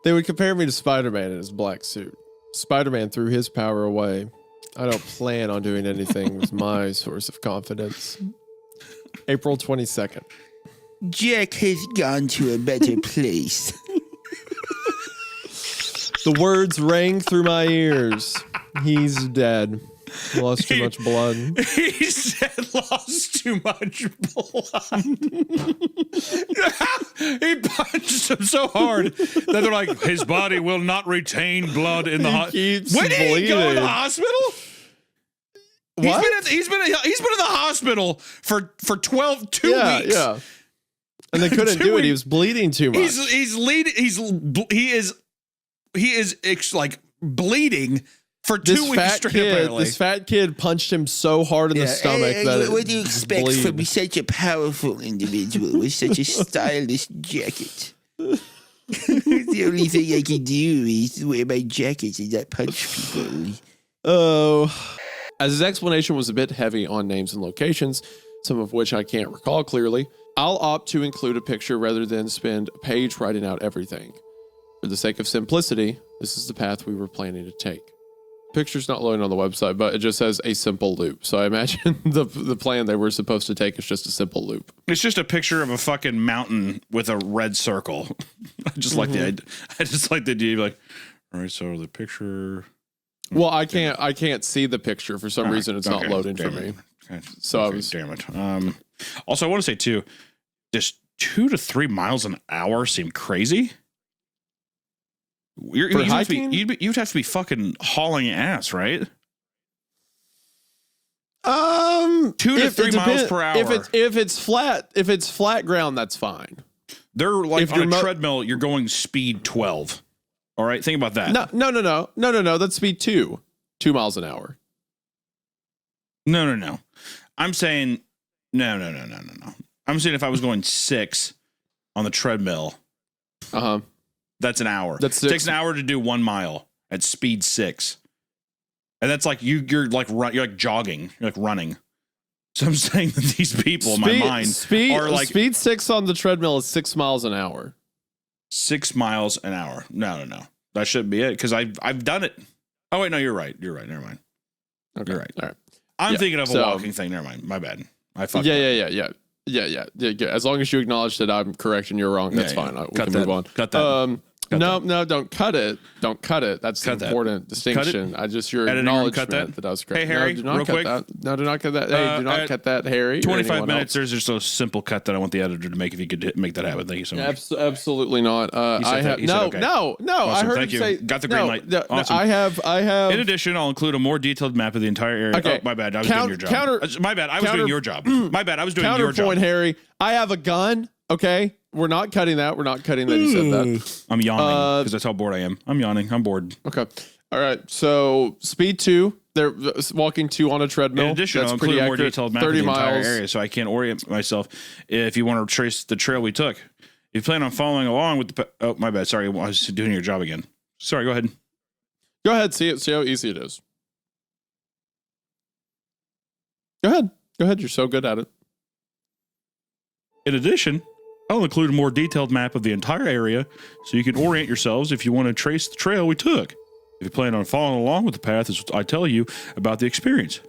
They would compare me to Spider-Man in his black suit. Spider-Man threw his power away. I don't plan on doing anything with my source of confidence. April 22nd. Jack has gone to a better place. The words rang through my ears. He's dead. Lost too much blood. He said lost too much blood. He punched him so hard that they're like, his body will not retain blood in the hospital. When did he go to the hospital? What? He's been in the hospital for 2 weeks. Yeah. And they couldn't do it. He was bleeding too much. He is like bleeding for 2 weeks straight. Apparently, this fat kid punched him so hard in the stomach that what do you expect from such a powerful individual with such a stylish jacket? The only thing I can do is wear my jacket and not punch people. Oh. As his explanation was a bit heavy on names and locations, some of which I can't recall clearly, I'll opt to include a picture rather than spend a page writing out everything. For the sake of simplicity, this is the path we were planning to take. Picture's not loading on the website, but it just says a simple loop. So I imagine the plan they were supposed to take is just a simple loop. it's just a picture of a fucking mountain with a red circle. I just like the idea. Like, all right, so the picture. Well, I can't see the picture for some reason. It's not loading for me. Okay. So I was damn it. Also, I want to say too, just 2 to 3 miles an hour seem crazy. You'd have to be fucking hauling ass, right? 2 to 3 miles per hour. If it's flat ground, that's fine. They're like on a treadmill. You're going speed 12. All right, think about that. No. That's speed 2 miles an hour. No. I'm saying no. I'm saying if I was going 6 on the treadmill, that's an hour. It takes an hour to do 1 mile at speed 6, and that's like you're like jogging, you're like running. So I'm saying that these people in my mind are like speed 6 on the treadmill is 6 miles an hour. 6 miles an hour. No. That shouldn't be it because I've done it. Oh wait, no, you're right. Never mind. Okay. You're right. All right. I'm thinking of a walking thing. Never mind. My bad. I fucked up. Yeah. As long as you acknowledge that I'm correct and you're wrong, that's fine. We can move on. Cut that. No, don't cut it. Don't cut it. That's an important distinction. I just your acknowledgement that I was correct. Hey, Harry, do not real cut quick. that. No, do not cut that. Hey, do not cut that, Harry. 25 minutes. There's just a simple cut that I want the editor to make if you could make that happen. Thank you so much. Absolutely not. I have no. Awesome. I heard Thank him you. say Got the green light. Awesome. I have. In addition, I'll include a more detailed map of the entire area. Okay. Oh, my bad. I was doing your job. My bad. I was doing your job. My bad. I was doing your job. Counterpoint, Harry. I have a gun. Okay. We're not cutting that. You said that. I'm yawning because that's how bored I am. I'm yawning. I'm bored. Okay. All right. So speed 2. They're walking 2 on a treadmill. In addition, that's I'll pretty include a more accurate. detailed map of 30 the entire miles. area so I can orient myself if you want to trace the trail we took. If you plan on following along with the... Oh, my bad. Sorry. I was doing your job again. Sorry. Go ahead. Go ahead. See how easy it is. Go ahead. You're so good at it. In addition, I'll include a more detailed map of the entire area so you can orient yourselves if you want to trace the trail we took. If you plan on following along with the path as I tell you about the experience.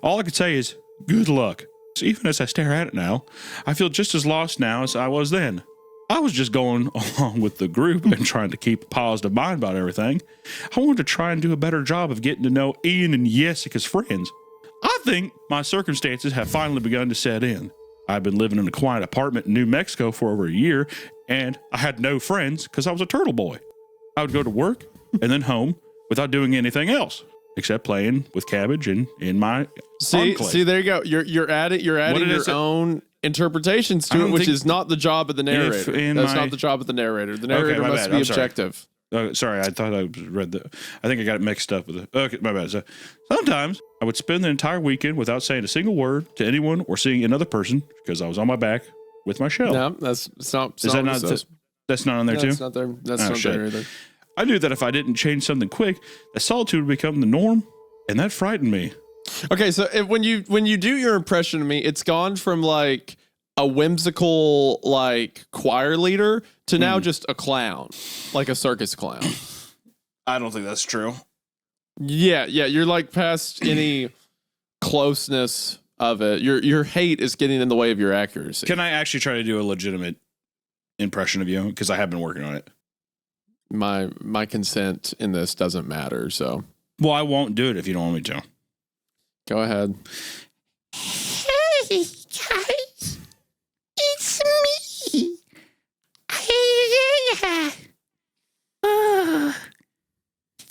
All I can say is, good luck. So even as I stare at it now, I feel just as lost now as I was then. I was just going along with the group and trying to keep a positive mind about everything. I wanted to try and do a better job of getting to know Ian and Jessica's friends. I think my circumstances have finally begun to set in. I've been living in a quiet apartment in New Mexico for over a year, and I had no friends because I was a turtle boy. I would go to work and then home without doing anything else except playing with cabbage and in my enclave. See, there you go. You're adding your own interpretations to it, which is not the job of the narrator. That's not the job of the narrator. The narrator must be objective. Sorry, I thought I read I think I got it mixed up with it. Okay, my bad. So, sometimes I would spend the entire weekend without saying a single word to anyone or seeing another person because I was on my back with my shell. No, that's not. Is that not? That's not on there too. That's not there. That's not there either. I knew that if I didn't change something quick, that solitude would become the norm, and that frightened me. Okay, so when you do your impression of me, it's gone from like a whimsical like choir leader to now just a clown, like a circus clown. I don't think that's true. Yeah, you're like past any closeness of it. Your hate is getting in the way of your accuracy. Can I actually try to do a legitimate impression of you? Because I have been working on it. My consent in this doesn't matter, so. Well, I won't do it if you don't want me to. Go ahead. Hey, guys. It's me.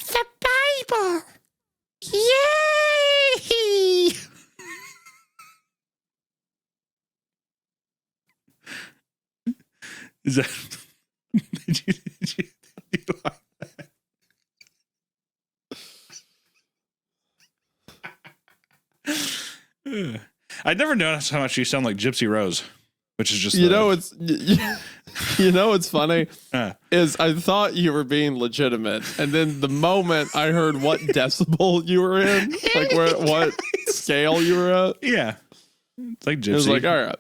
The Bible. Yay! Is that... did you like that? I never noticed how much you sound like Gypsy Rose, which is just what's funny is I thought you were being legitimate, and then the moment I heard what decibel you were in, like what scale you were at, it's like Gypsy. It was like, all right.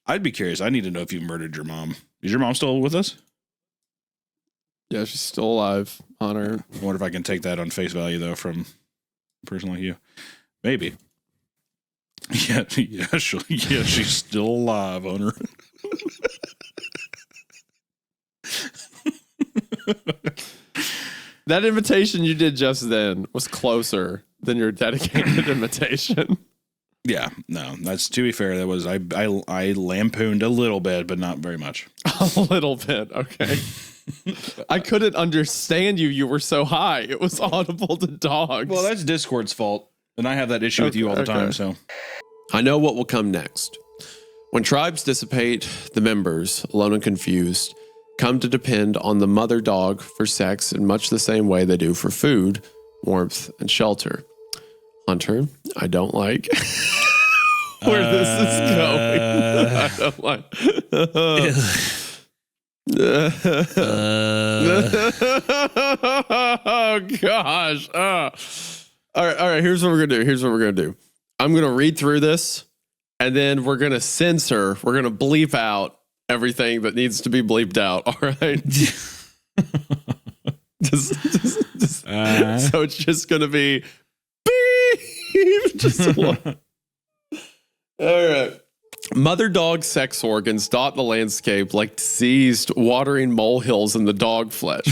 I'd be curious. I need to know if you murdered your mom. Is your mom still with us? Yeah, she's still alive. On her. I wonder if I can take that on face value though from a person like you. Maybe. Yeah, she's still alive on her. That invitation you did just then was closer than your dedicated invitation. Yeah, no, that's to be fair. That was I lampooned a little bit, but not very much. A little bit, okay. I couldn't understand you. You were so high. It was audible to dogs. Well, that's Discord's fault, and I have that issue with you all the time. So I know what will come next. When tribes dissipate, the members, alone and confused, come to depend on the mother dog for sex in much the same way they do for food, warmth, and shelter. Hunter, I don't like where this is going. I don't like. Oh gosh. All right. Here's what we're gonna do. I'm gonna read through this, and then we're gonna censor. We're gonna bleep out everything that needs to be bleeped out. All right. So it's just gonna be beep. Just one. All right. Mother dog sex organs dot the landscape like diseased watering molehills in the dog flesh.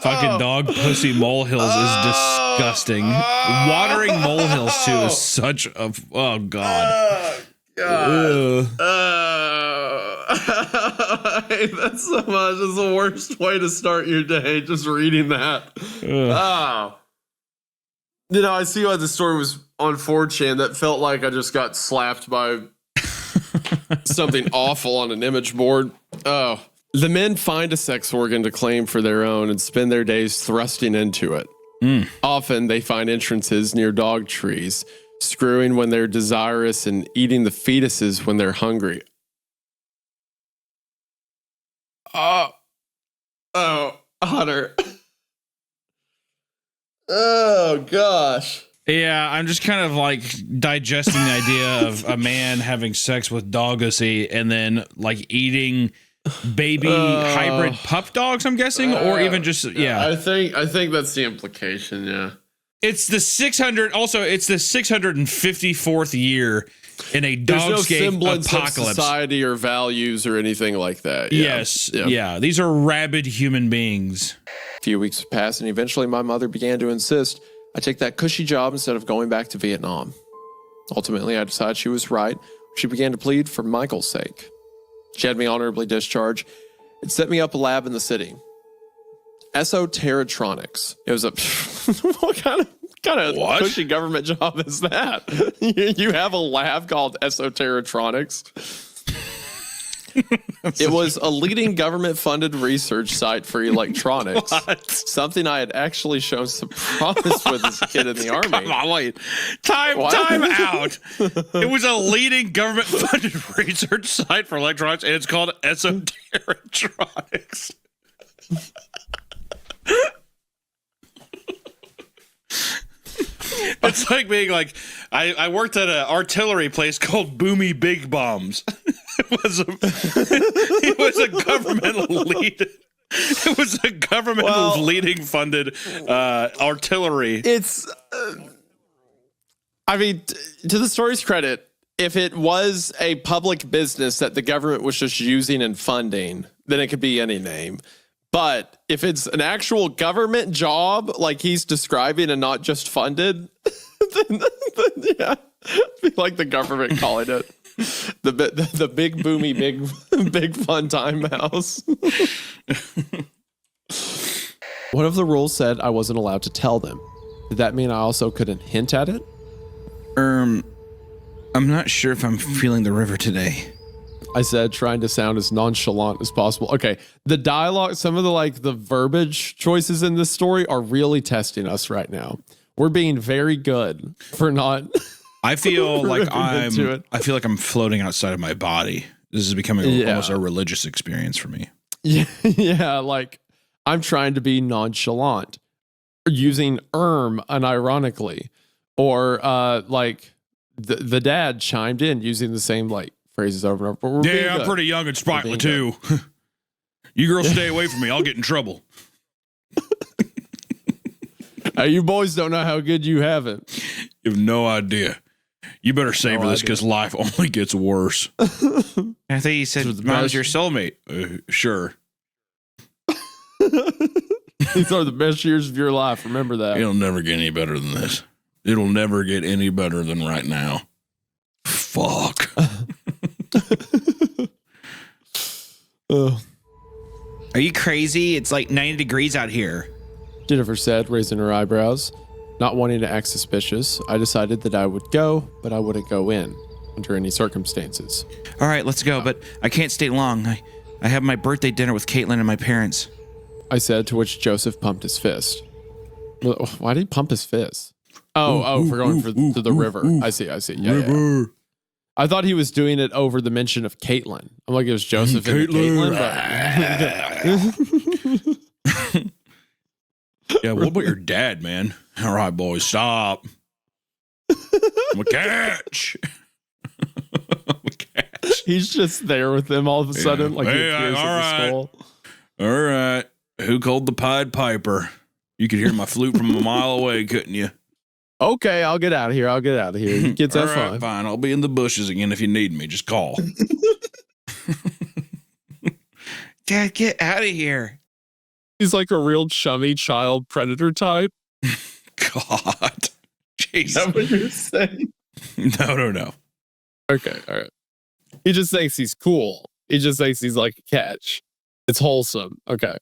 Fucking dog pussy molehills is disgusting. Watering molehills too is such a God. I hate that so much. It's the worst way to start your day, just reading that. Oh. You know, I see why the story was on 4chan. That felt like I just got slapped by something awful on an image board. Oh. The men find a sex organ to claim for their own and spend their days thrusting into it. Often they find entrances near dog trees, screwing when they're desirous and eating the fetuses when they're hungry. Oh, Hunter. Oh, gosh. Yeah, I'm just kind of like digesting the idea of a man having sex with doggacy and then like eating baby hybrid pup dogs, I'm guessing, or even just, I think that's the implication, yeah. It's the 654th year in a There's no dogscape semblance apocalypse. of society or values or anything like that. Yes. Yeah. These are rabid human beings. A few weeks passed, and eventually my mother began to insist I take that cushy job instead of going back to Vietnam. Ultimately, I decided she was right. She began to plead for Michael's sake. She had me honorably discharged and set me up a lab in the city. Esoteritronics. It was a... What kind of kind of cushy government job is that? You have a lab called Esoteritronics. It was a leading government-funded research site for electronics. Something I had actually shown some promise with as a kid in the army. Come on, wait. Time out. It was a leading government-funded research site for electronics, and it's called Esoteritronics. It's like being like, I worked at an artillery place called Boomy Big Bombs. It was a governmental lead. It was a governmental leading funded artillery. It's, I mean, to the story's credit, if it was a public business that the government was just using and funding, then it could be any name. But if it's an actual government job, like he's describing, and not just funded, then yeah, be like the government calling it the big boomy big fun time house. One of the rules said I wasn't allowed to tell them. Did that mean I also couldn't hint at it? I'm not sure if I'm feeling the river today, I said, trying to sound as nonchalant as possible. Okay, the dialogue, some of the verbiage choices in this story are really testing us right now. We're being very good for not. I feel like I feel like I'm floating outside of my body. This is becoming almost a religious experience for me. Yeah, like I'm trying to be nonchalant, using unironically, or the dad chimed in using the same phrases over and over. Yeah, I'm pretty young and sprightly too. You girls stay away from me. I'll get in trouble. You boys don't know how good you have it. You have no idea. You better savor this because life only gets worse. I think he said mom's your soulmate. Sure. These are the best years of your life. Remember that. It'll never get any better than this. It'll never get any better than right now. Fuck. Are you crazy? It's like 90 degrees out here. Jennifer said, raising her eyebrows. Not wanting to act suspicious, I decided that I would go, but I wouldn't go in under any circumstances. All right, let's go, but I can't stay long. I have my birthday dinner with Caitlin and my parents. I said, to which Joseph pumped his fist. Why did he pump his fist? For going to the river. I see. Yeah, river. Yeah. I thought he was doing it over the mention of Caitlin. I'm like, it was Joseph and Caitlin. Yeah, what about your dad, man? All right, boys, stop. I'm a catch. He's just there with them all of a sudden. All right. All right. Who called the Pied Piper? You could hear my flute from a mile away, couldn't you? Okay, I'll get out of here. You kids have fun. Fine. I'll be in the bushes again if you need me. Just call. Dad, get out of here. He's like a real chummy child predator type. God. Jeez. Is that what you're saying? No. Okay, all right. He just thinks he's cool. He just thinks he's like a catch. It's wholesome. Okay.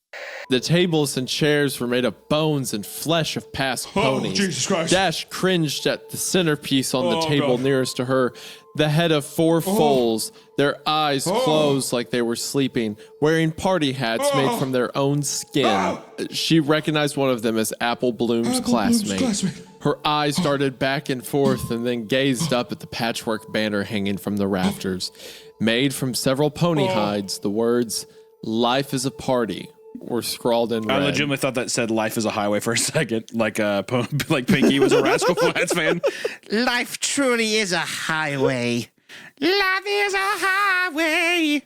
The tables and chairs were made of bones and flesh of past ponies. Jesus Christ. Dash cringed at the centerpiece on the table nearest to her, the head of 4 foals, their eyes closed like they were sleeping, wearing party hats made from their own skin. She recognized one of them as Apple Bloom's classmate. Her eyes darted back and forth and then gazed up at the patchwork banner hanging from the rafters. Made from several pony hides, the words, "Life is a party," were scrawled in red. I legitimately thought that said "Life is a highway" for a second, like Pinky was a Rascal Flatts fan. Life truly is a highway. Life is a highway.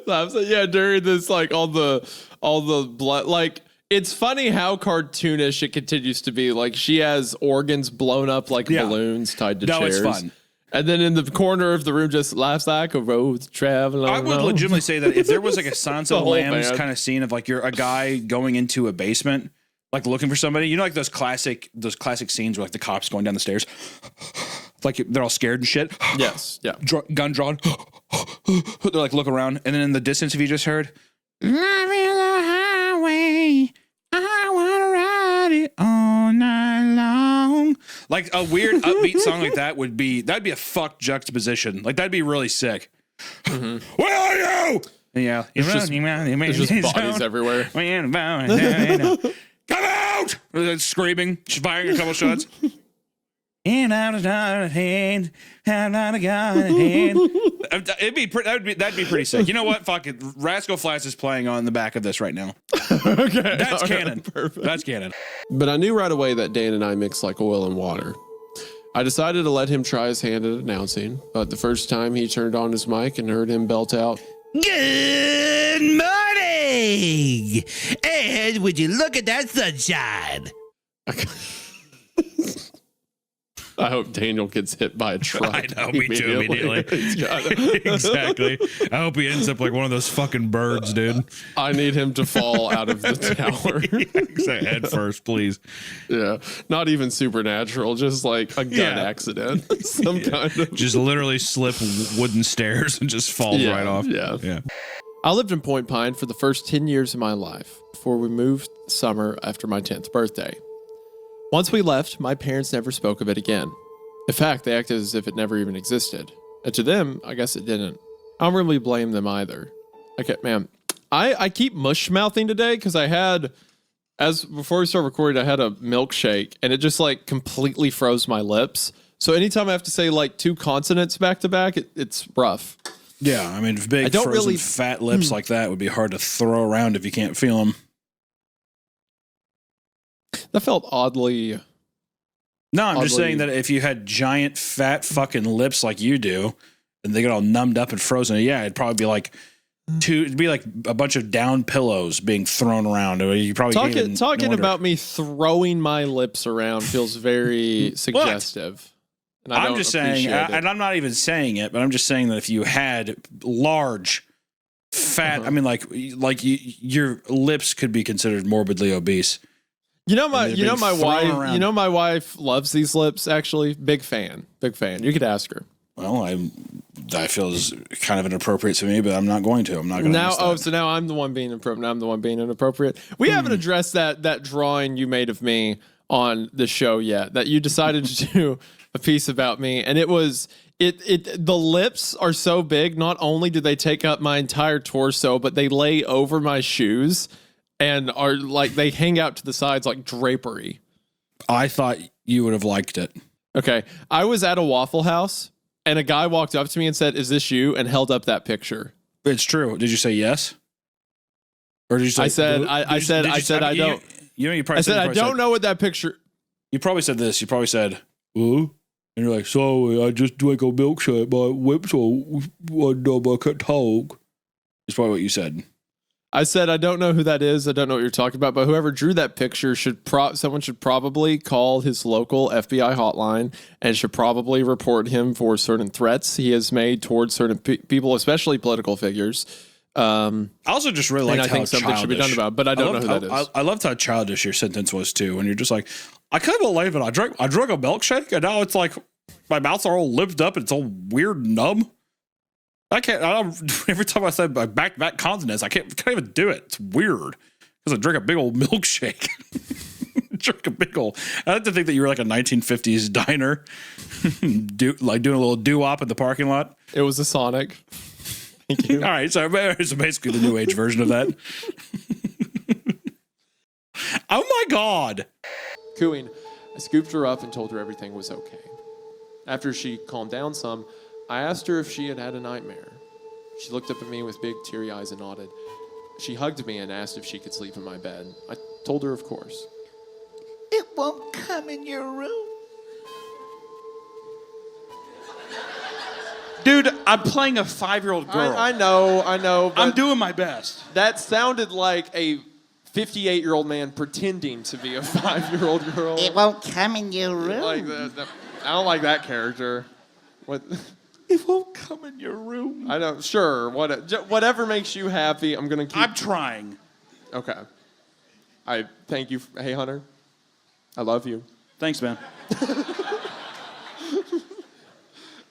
Yeah, during this, all the blood, it's funny how cartoonish it continues to be. Like, she has organs blown up like balloons tied to chairs. It's fun. And then in the corner of the room, just life's like a road traveling. I would legitimately say that if there was like a Silence of the Lambs kind of scene of you're a guy going into a basement, looking for somebody, those classic scenes where the cops going down the stairs, they're all scared and shit. Yes, yeah. Gun drawn. They're looking around, and then in the distance, if you just heard, Life is a highway. I want to ride Like a weird upbeat song like that'd be a fuck juxtaposition. Like that'd be really sick. Where are you? Yeah, There's just bodies everywhere. Come out! Screaming, she's firing a couple shots. And out of hand, out of hand. That'd be pretty sick. You know what? Fuck it. Rascal Flatts is playing on the back of this right now. Okay, that's all canon. right, perfect. That's canon. But I knew right away that Dan and I mix like oil and water. I decided to let him try his hand at announcing, but the first time he turned on his mic and heard him belt out, Good morning! And would you look at that sunshine? I hope Daniel gets hit by a truck. I know, me too, immediately. Exactly. I hope he ends up like one of those fucking birds, dude. I need him to fall out of the tower. Head first, please. Yeah. Not even supernatural, just like a gun accident. Some kind of. Just literally slip wooden stairs and just falls right off. Yeah. I lived in Point Pine for the first 10 years of my life before we moved summer after my 10th birthday. Once we left, my parents never spoke of it again. In fact, they acted as if it never even existed. And to them, I guess it didn't. I don't really blame them either. Okay, man, I keep mush-mouthing today because before we start recording, I had a milkshake and it just like completely froze my lips. So anytime I have to say like two consonants back to back, it's rough. Yeah, I mean, big frozen fat lips like that would be hard to throw around if you can't feel them. That felt oddly. No, I'm just saying that if you had giant fat fucking lips like you do, and they get all numbed up and frozen, yeah, it'd probably be like it'd be like a bunch of down pillows being thrown around. You probably talking about me throwing my lips around feels very suggestive. And I'm just saying, and I'm not even saying it, but I'm just saying that if you had large, fat, I mean, your lips could be considered morbidly obese. My wife loves these lips. Actually, big fan. You could ask her. Well, I feel is kind of inappropriate to me, but I'm not going to. I'm not going to. Now, so now I'm the one being inappropriate. Now I'm the one being inappropriate. We haven't addressed that drawing you made of me on the show yet. That you decided to do a piece about me, and it was the lips are so big. Not only do they take up my entire torso, but they lay over my shoes. And are like they hang out to the sides like drapery. I thought you would have liked it. Okay. I was at a Waffle House and a guy walked up to me and said, "Is this you?" and held up that picture. It's true. Did you say yes? Or did you say I said I don't. You probably I said I don't know what that picture. You probably said this. You probably said, "Oh," and you're like, "Sorry, I just drank a milkshake. My whips are I can't talk." It's probably what you said. I said, I don't know who that is. I don't know what you're talking about, but whoever drew that picture someone should probably call his local FBI hotline and should probably report him for certain threats he has made towards certain people, especially political figures. I also just really like how think something should be done about it, but I don't know who that is. I loved how childish your sentence was too, when you're just like, I couldn't believe it. I drank a milkshake and now it's like my mouth's all lipped up and it's all weird and numb. Every time I said back consonants, I can't even do it. It's weird because I drink a big old milkshake. I like to think that you were like a 1950s diner, doing a little doo-wop in the parking lot. It was a Sonic. Thank you. All right, so basically the new age version of that. Oh my God. Cooing, I scooped her up and told her everything was okay. After she calmed down some, I asked her if she had had a nightmare. She looked up at me with big teary eyes and nodded. She hugged me and asked if she could sleep in my bed. I told her, of course. It won't come in your room. Dude, I'm playing a 5-year-old girl. I know. I'm doing my best. That sounded like a 58-year-old man pretending to be a 5-year-old girl. It won't come in your room. I don't like that character. What? It won't come in your room. I don't. Sure. Whatever makes you happy, I'm gonna keep. I'm trying. Okay. I thank you. Hey, Hunter. I love you. Thanks, man.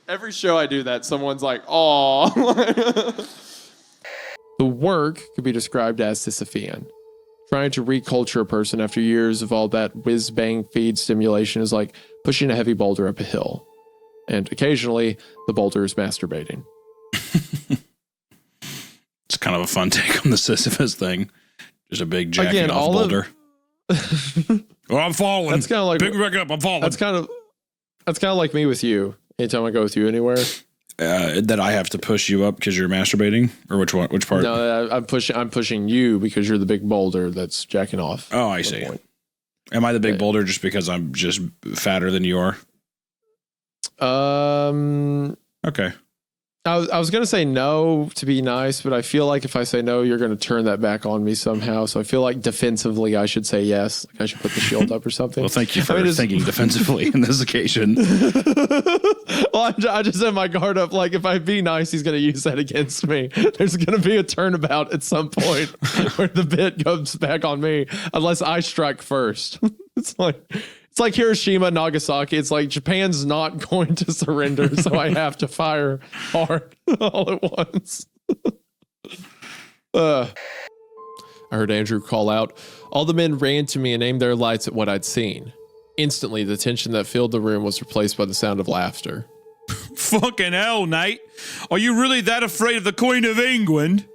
Every show I do that, someone's like, "Aw." The work could be described as Sisyphean. Trying to reculture a person after years of all that whiz-bang feed stimulation is like pushing a heavy boulder up a hill. And occasionally, the boulder is masturbating. It's kind of a fun take on the Sisyphus thing. Just a big jacking off boulder. Oh, I'm falling. That's kind of like pick me back up. I'm falling. That's kind of like me with you. Anytime I go with you anywhere, that I have to push you up because you're masturbating, or which one? Which part? No, I'm pushing you because you're the big boulder that's jacking off. Oh, I see. Am I the big boulder just because I'm just fatter than you are? Okay. I was going to say no to be nice, but I feel like if I say no, you're going to turn that back on me somehow. So I feel like defensively, I should say yes. Like I should put the shield up or something. Well, thank you for thinking defensively in this occasion. Well, I just had my guard up. Like if I be nice, he's going to use that against me. There's going to be a turnabout at some point where the bit goes back on me unless I strike first. It's like Hiroshima, Nagasaki. It's like Japan's not going to surrender, so I have to fire hard all at once. I heard Andrew call out. All the men ran to me and aimed their lights at what I'd seen. Instantly, the tension that filled the room was replaced by the sound of laughter. Fucking hell, Nate. Are you really that afraid of the Queen of England?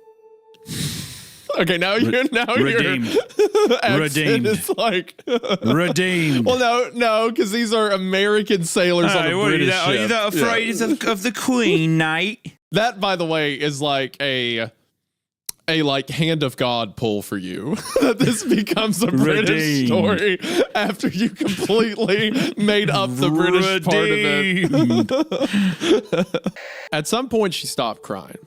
Okay, now you're redeemed. Redeemed. It's like redeemed. Well, no, because these are American sailors on a British ship. Are you that afraid of the Queen, Nate? That, by the way, is like a like hand of God pull for you. That this becomes a British story after you completely made up the British part of it. At some point, she stopped crying.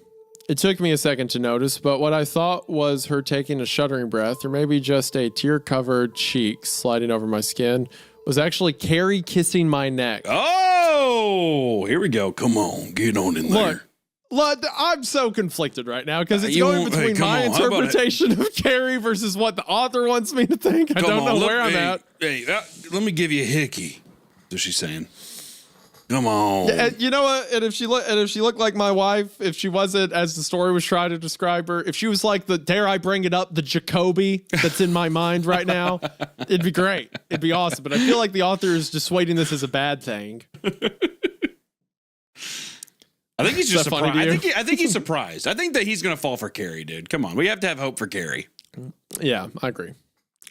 It took me a second to notice, but what I thought was her taking a shuddering breath, or maybe just a tear-covered cheek sliding over my skin, was actually Carrie kissing my neck. Oh, here we go. Come on, get on in there. Look, I'm so conflicted right now because it's going between my interpretation of Carrie versus what the author wants me to think. I don't know where I'm at. Hey, let me give you a hickey. That's what she's saying. Come on. Yeah, you know what? And if she looked like my wife, if she wasn't, as the story was trying to describe her, if she was like dare I bring it up, the Jacoby that's in my mind right now, it'd be great. It'd be awesome. But I feel like the author is dissuading this as a bad thing. I think he's just surprised. I think he's surprised. I think that he's going to fall for Carrie, dude. Come on. We have to have hope for Carrie. Yeah, I agree.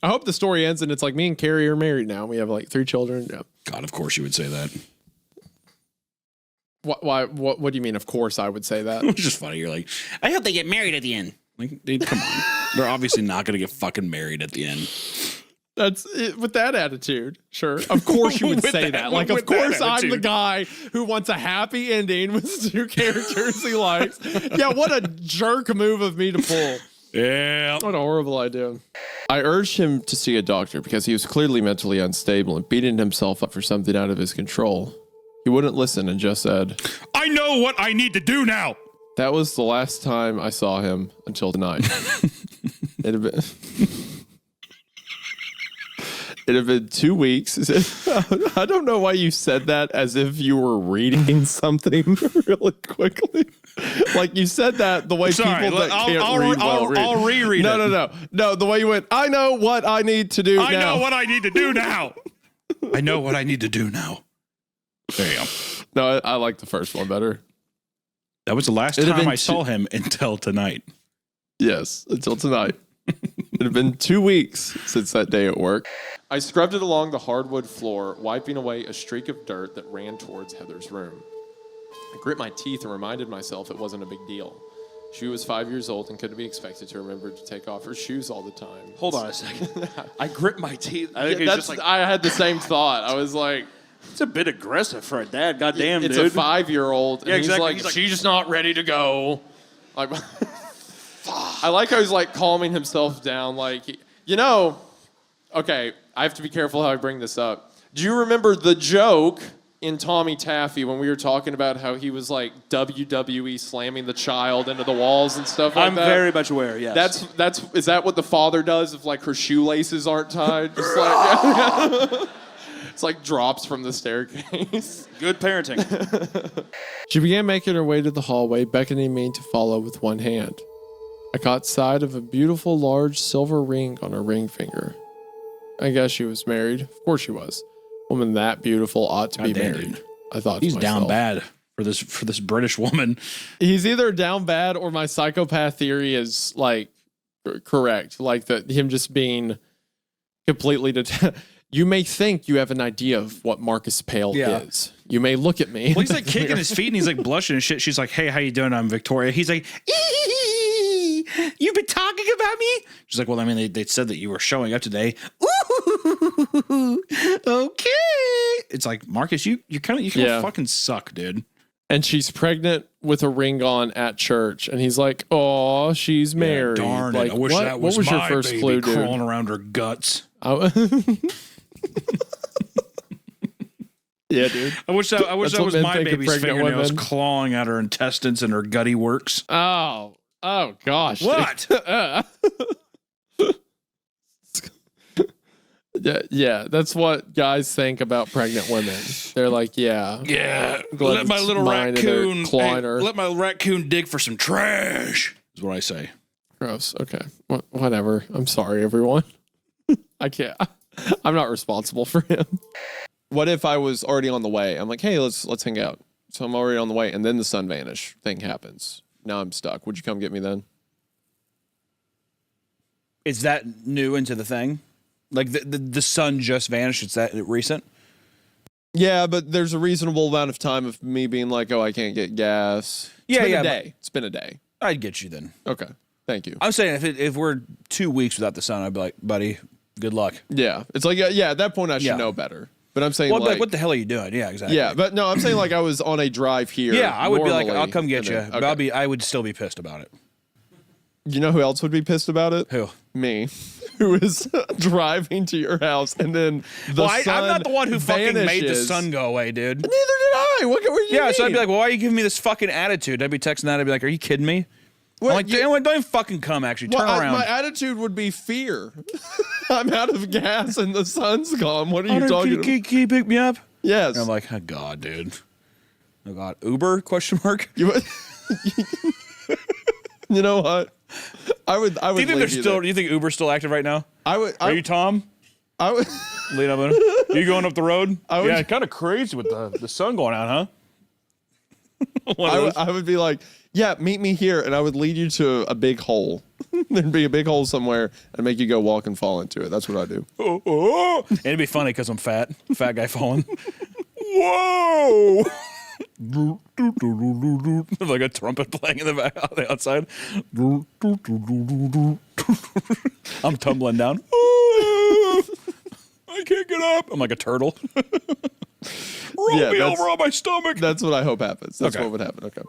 I hope the story ends and it's like me and Carrie are married now. We have like 3 children. Yeah. God, of course you would say that. Why? What do you mean? Of course I would say that. It's just funny. You're like, I hope they get married at the end. Like, dude, come on. They're obviously not going to get fucking married at the end. That's it, with that attitude. Sure. Of course you would say that. Like, of course I'm the guy who wants a happy ending with 2 characters he likes. Yeah, what a jerk move of me to pull. Yeah. What a horrible idea. I urged him to see a doctor because he was clearly mentally unstable and beating himself up for something out of his control. He wouldn't listen and just said, I know what I need to do now. That was the last time I saw him until tonight. It had been 2 weeks. I don't know why you said that as if you were reading something really quickly. Like you said that the way people that can't read well read. I'll reread it. No, the way you went, I know what I need to do now. I know what I need to do now. I know what I need to do now. There you go. No, I like the first one better. That was the last time I saw him until tonight. Yes, until tonight. It had been 2 weeks since that day at work. I scrubbed it along the hardwood floor, wiping away a streak of dirt that ran towards Heather's room. I grit my teeth and reminded myself it wasn't a big deal. She was 5 years old and couldn't be expected to remember to take off her shoes all the time. Hold on a second. I grit my teeth. I had the same thought. I was like, it's a bit aggressive for a dad. Goddamn, dude. It's a 5-year-old. And he's like, she's not ready to go. Like, I like how he's like calming himself down. Like, okay, I have to be careful how I bring this up. Do you remember the joke in Tommy Taffy when we were talking about how he was like WWE slamming the child into the walls and stuff like that? I'm very much aware, yes. Is that what the father does if like her shoelaces aren't tied? Just like, it's like drops from the staircase. Good parenting. She began making her way to the hallway, beckoning me to follow with one hand. I caught sight of a beautiful large silver ring on her ring finger. I guess she was married. Of course she was. A woman that beautiful ought to be married. I thought he's to down myself. bad for this British woman. He's either down bad or my psychopath theory is like correct. Like that him just being completely you may think you have an idea of what Marcus Pale is. You may look at me. Well, he's like kicking his feet and he's like blushing and shit. She's like, "Hey, how you doing? I'm Victoria." He's like, "You've been talking about me?" She's like, "Well, I mean, they said that you were showing up today." Ooh, okay. It's like, Marcus, you kind of fucking suck, dude. And she's pregnant with a ring on at church, and he's like, "Oh, she's married." Darn like, it! I wish that was your my first baby clue, dude? crawling around her guts. Yeah, dude. I wish that was my baby's pregnant fingernails women. clawing at her intestines and her gutty works. Oh gosh. What? Yeah, that's what guys think about pregnant women. They're like, yeah. Let my little raccoon clawing her. let my raccoon dig for some trash. Is what I say. Gross. Okay. Whatever. I'm sorry, everyone. I can't. I'm not responsible for him. What if I was already on the way? I'm like, hey, let's hang out. So I'm already on the way, and then the sun vanish thing happens. Now I'm stuck. Would you come get me then? Is that new into the thing? Like the sun just vanished? It's that recent? Yeah, but there's a reasonable amount of time of me being like, oh, I can't get gas. It's been a day. It's been a day. I'd get you then. Okay. Thank you. I'm saying if we're 2 weeks without the sun, I'd be like, buddy, good luck. Yeah. It's like, yeah, at that point I should know better. But I'm saying, well, like, what the hell are you doing? Yeah, exactly. Yeah, but no, I'm saying like I was on a drive here. Yeah, I would be like, normally, I'll come get and you. then- But I would still be pissed about it. You know who else would be pissed about it? Who? Me, who is driving to your house and then the sun I'm not the one who fucking made the vanishes. sun go away, dude. Neither did I. What do you mean? So I'd be like, well, why are you giving me this fucking attitude? I'd be texting that. I'd be like, are you kidding me? Well, I'm like, don't even fucking come, actually. Turn around. My attitude would be fear. I'm out of gas and the sun's gone. What are you talking about? Can you pick me up? Yes. And I'm like, oh, God, dude. Oh, God. Uber? Question mark? You know what? I would. Do you think leave do you think Uber's still active right now? Are you Tom? I would. Lean up. You going up the road? I would- Yeah, kind of crazy with the sun going out, huh? I would be like, yeah, meet me here, and I would lead you to a big hole. There'd be a big hole somewhere, and make you go walk and fall into it. That's what I do. And it'd be funny because I'm fat guy falling. Whoa! Like a trumpet playing in the back on the outside. I'm tumbling down. I can't get up. I'm like a turtle. Roll me over on my stomach. That's what I hope happens. That's Okay. what would happen. Okay.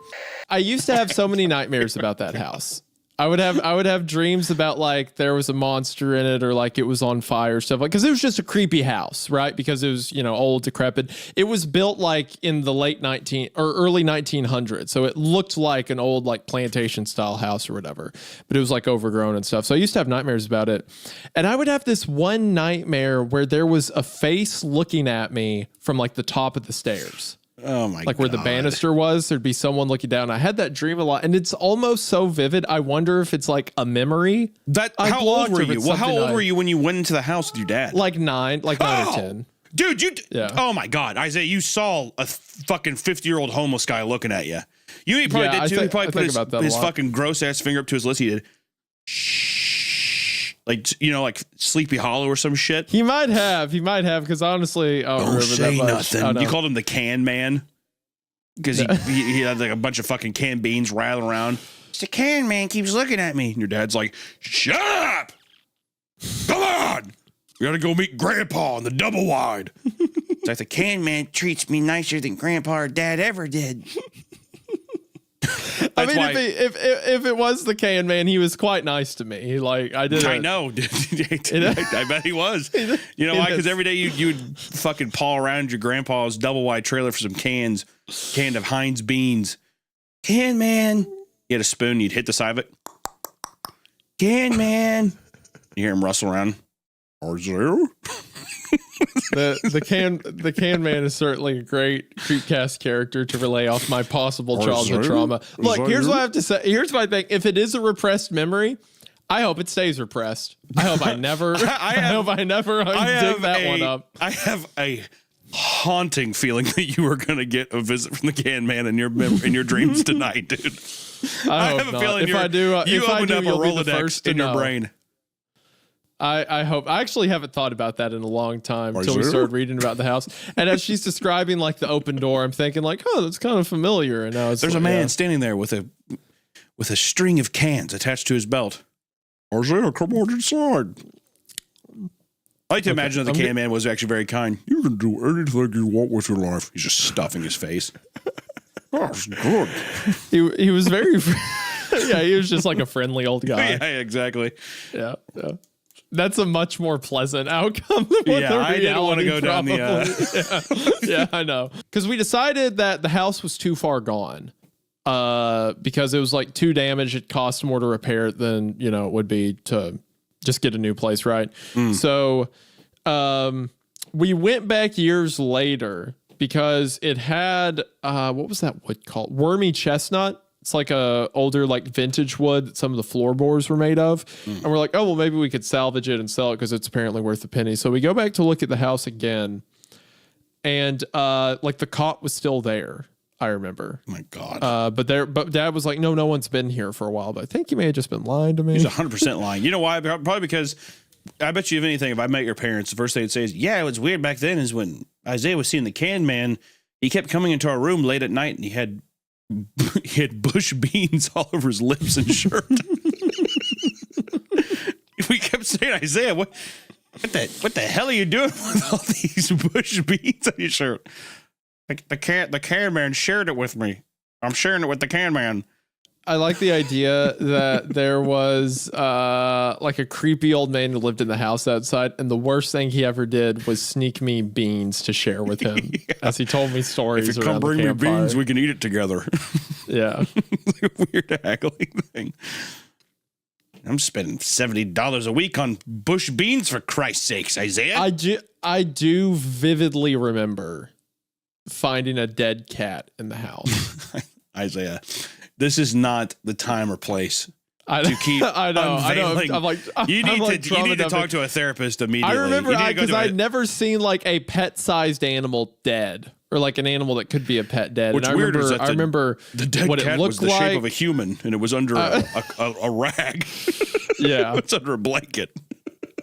I used to have so many nightmares about that house. I would have dreams about like there was a monster in it or like it was on fire, stuff like, because it was just a creepy house, right? Because it was, old, decrepit. It was built like in the late early 1900s, so it looked like an old like plantation style house or whatever, but it was like overgrown and stuff. So I used to have nightmares about it, and I would have this one nightmare where there was a face looking at me from like the top of the stairs. Oh my god. Like where the banister was, there'd be someone looking down. I had that dream a lot, and it's almost so vivid. I wonder if it's like a memory. How old were you? Well, how old were you when you went into the house with your dad? Like 9 or 10. Dude, oh my God, Isaiah, you saw a fucking 50-year-old homeless guy looking at you. He probably did too. He probably put his fucking gross ass finger up to his lips. He did. Shh. Like Sleepy Hollow or some shit. He might have, because honestly, I don't remember say that much. nothing. You called him the can man because he had like a bunch of fucking canned beans rattling around. The can man keeps looking at me. And your dad's like, shut up! Come on! We gotta go meet Grandpa on the double wide. It's like the can man treats me nicer than Grandpa or Dad ever did. I mean, if it was the can man, he was quite nice to me. Like I know, dude. I bet he was. You know why? Because every day you would fucking paw around your grandpa's double wide trailer for some canned of Heinz beans. Can man. You had a spoon. You'd hit the side of it. Can man. You hear him rustle around. Are there? The can man is certainly a great CreepCast character to relay off my possible childhood trauma. Look, here's what I have to say. Here's my thing. If it is a repressed memory, I hope it stays repressed. I hope I never. I hope I never dig that one up. I have a haunting feeling that you are going to get a visit from the can man in your dreams tonight, dude. I have a not. feeling If I do, you opened up a you'll be the Rolodex first to in your know. brain. I hope. I actually haven't thought about that in a long time Are until we you? started reading about the house. And as she's describing like the open door, I'm thinking like, oh, that's kind of familiar. And now it's There's like, a man yeah. standing there with a string of cans attached to his belt. Isaiah, come on inside. I like to imagine that the can man was actually very kind. You can do anything you want with your life. He's just stuffing his face. That's good. He was very, yeah, he was just like a friendly old guy. Yeah, exactly. Yeah. That's a much more pleasant outcome than what Yeah, the I didn't want to reality go down the. probably- yeah, I know. Because we decided that the house was too far gone. Because it was like too damaged. It cost more to repair it than, it would be to just get a new place, right? So we went back years later because it had, what was that wood called? Wormy chestnut. It's like a older, like vintage wood that some of the floorboards were made of. And we're like, oh, well, maybe we could salvage it and sell it because it's apparently worth a penny. So we go back to look at the house again. And like the cot was still there. I remember. Oh my God. But Dad was like, no one's been here for a while. But I think you may have just been lying to me. He's 100% lying. You know why? Probably because I bet you if anything, if I met your parents, the first thing they'd say is, yeah, it was weird back then is when Isaiah was seeing the can man, he kept coming into our room late at night and he had bush beans all over his lips and shirt. We kept saying, Isaiah, what the hell are you doing with all these bush beans on your shirt? The can man shared it with me. I'm sharing it with the can man. I like the idea that there was like a creepy old man who lived in the house outside, and the worst thing he ever did was sneak me beans to share with him as he told me stories. If you come bring me beans, we can eat it together. Yeah. Weird haggling thing. I'm spending $70 a week on bush beans for Christ's sakes, Isaiah. I do vividly remember finding a dead cat in the house. Isaiah, this is not the time or place to keep I know. unveiling. You need to talk traumatized. to a therapist immediately. I remember You need to go because to I'd never seen like a pet-sized animal dead, or like an animal that could be a pet dead. What's and weird is that I remember the dead what cat it was looked the like. shape of a human, and it was under a rag. Yeah, it's under a blanket.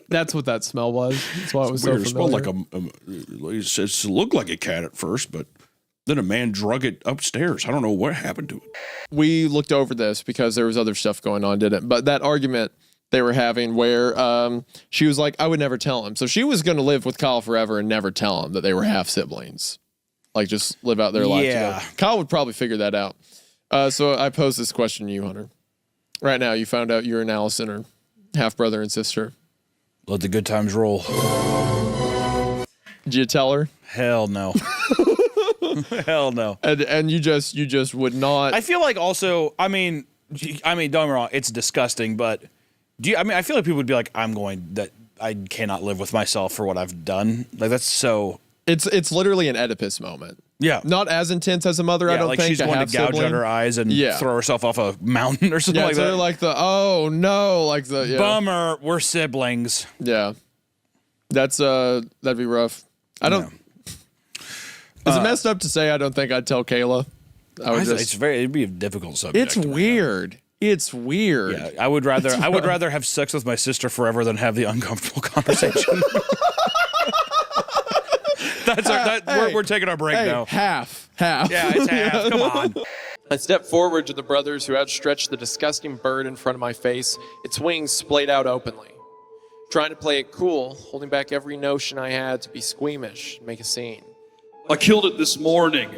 That's what that smell was. That's why it was Weird. so It smelled familiar. like it looked like a cat at first, but then a man drug it upstairs. I don't know what happened to it. We looked over this because there was other stuff going on, didn't? But that argument they were having where she was like, I would never tell him. So she was going to live with Kyle forever and never tell him that they were half siblings. Like just live out their life together. Kyle would probably figure that out. So I posed this question to you, Hunter. Right now, you found out you and Allison are half brother and sister. Let the good times roll. Did you tell her? Hell no. Hell no. And you just would not. I feel like also, I mean, don't get me wrong, it's disgusting, but I feel like people would be like, I cannot live with myself for what I've done. Like that's so. It's literally an Oedipus moment. Yeah. Not as intense as a mother, I don't like think. she's wanting to gouge out her eyes and throw herself off a mountain or something like that. Yeah, like oh no, like the bummer. We're siblings. Yeah, that's that'd be rough. I don't. Is it messed up to say I don't think I'd tell Kayla? It'd be a difficult subject. It's weird. It's weird. Yeah, I would rather have sex with my sister forever than have the uncomfortable conversation. We're taking our break now. Half. Yeah, it's half. Come on. I stepped forward to the brothers who outstretched the disgusting bird in front of my face, its wings splayed out openly. Trying to play it cool, holding back every notion I had to be squeamish and make a scene. I killed it this morning.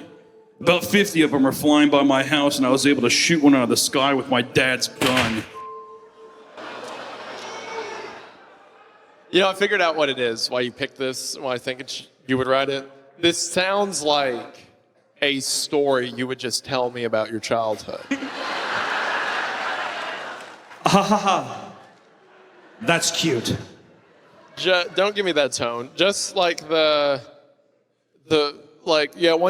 About 50 of them are flying by my house, and I was able to shoot one out of the sky with my dad's gun. You know, I figured out what it is, why you picked this, why I think you would write it. This sounds like a story you would just tell me about your childhood. Ha ha ha. That's cute. Don't give me that tone. Just like one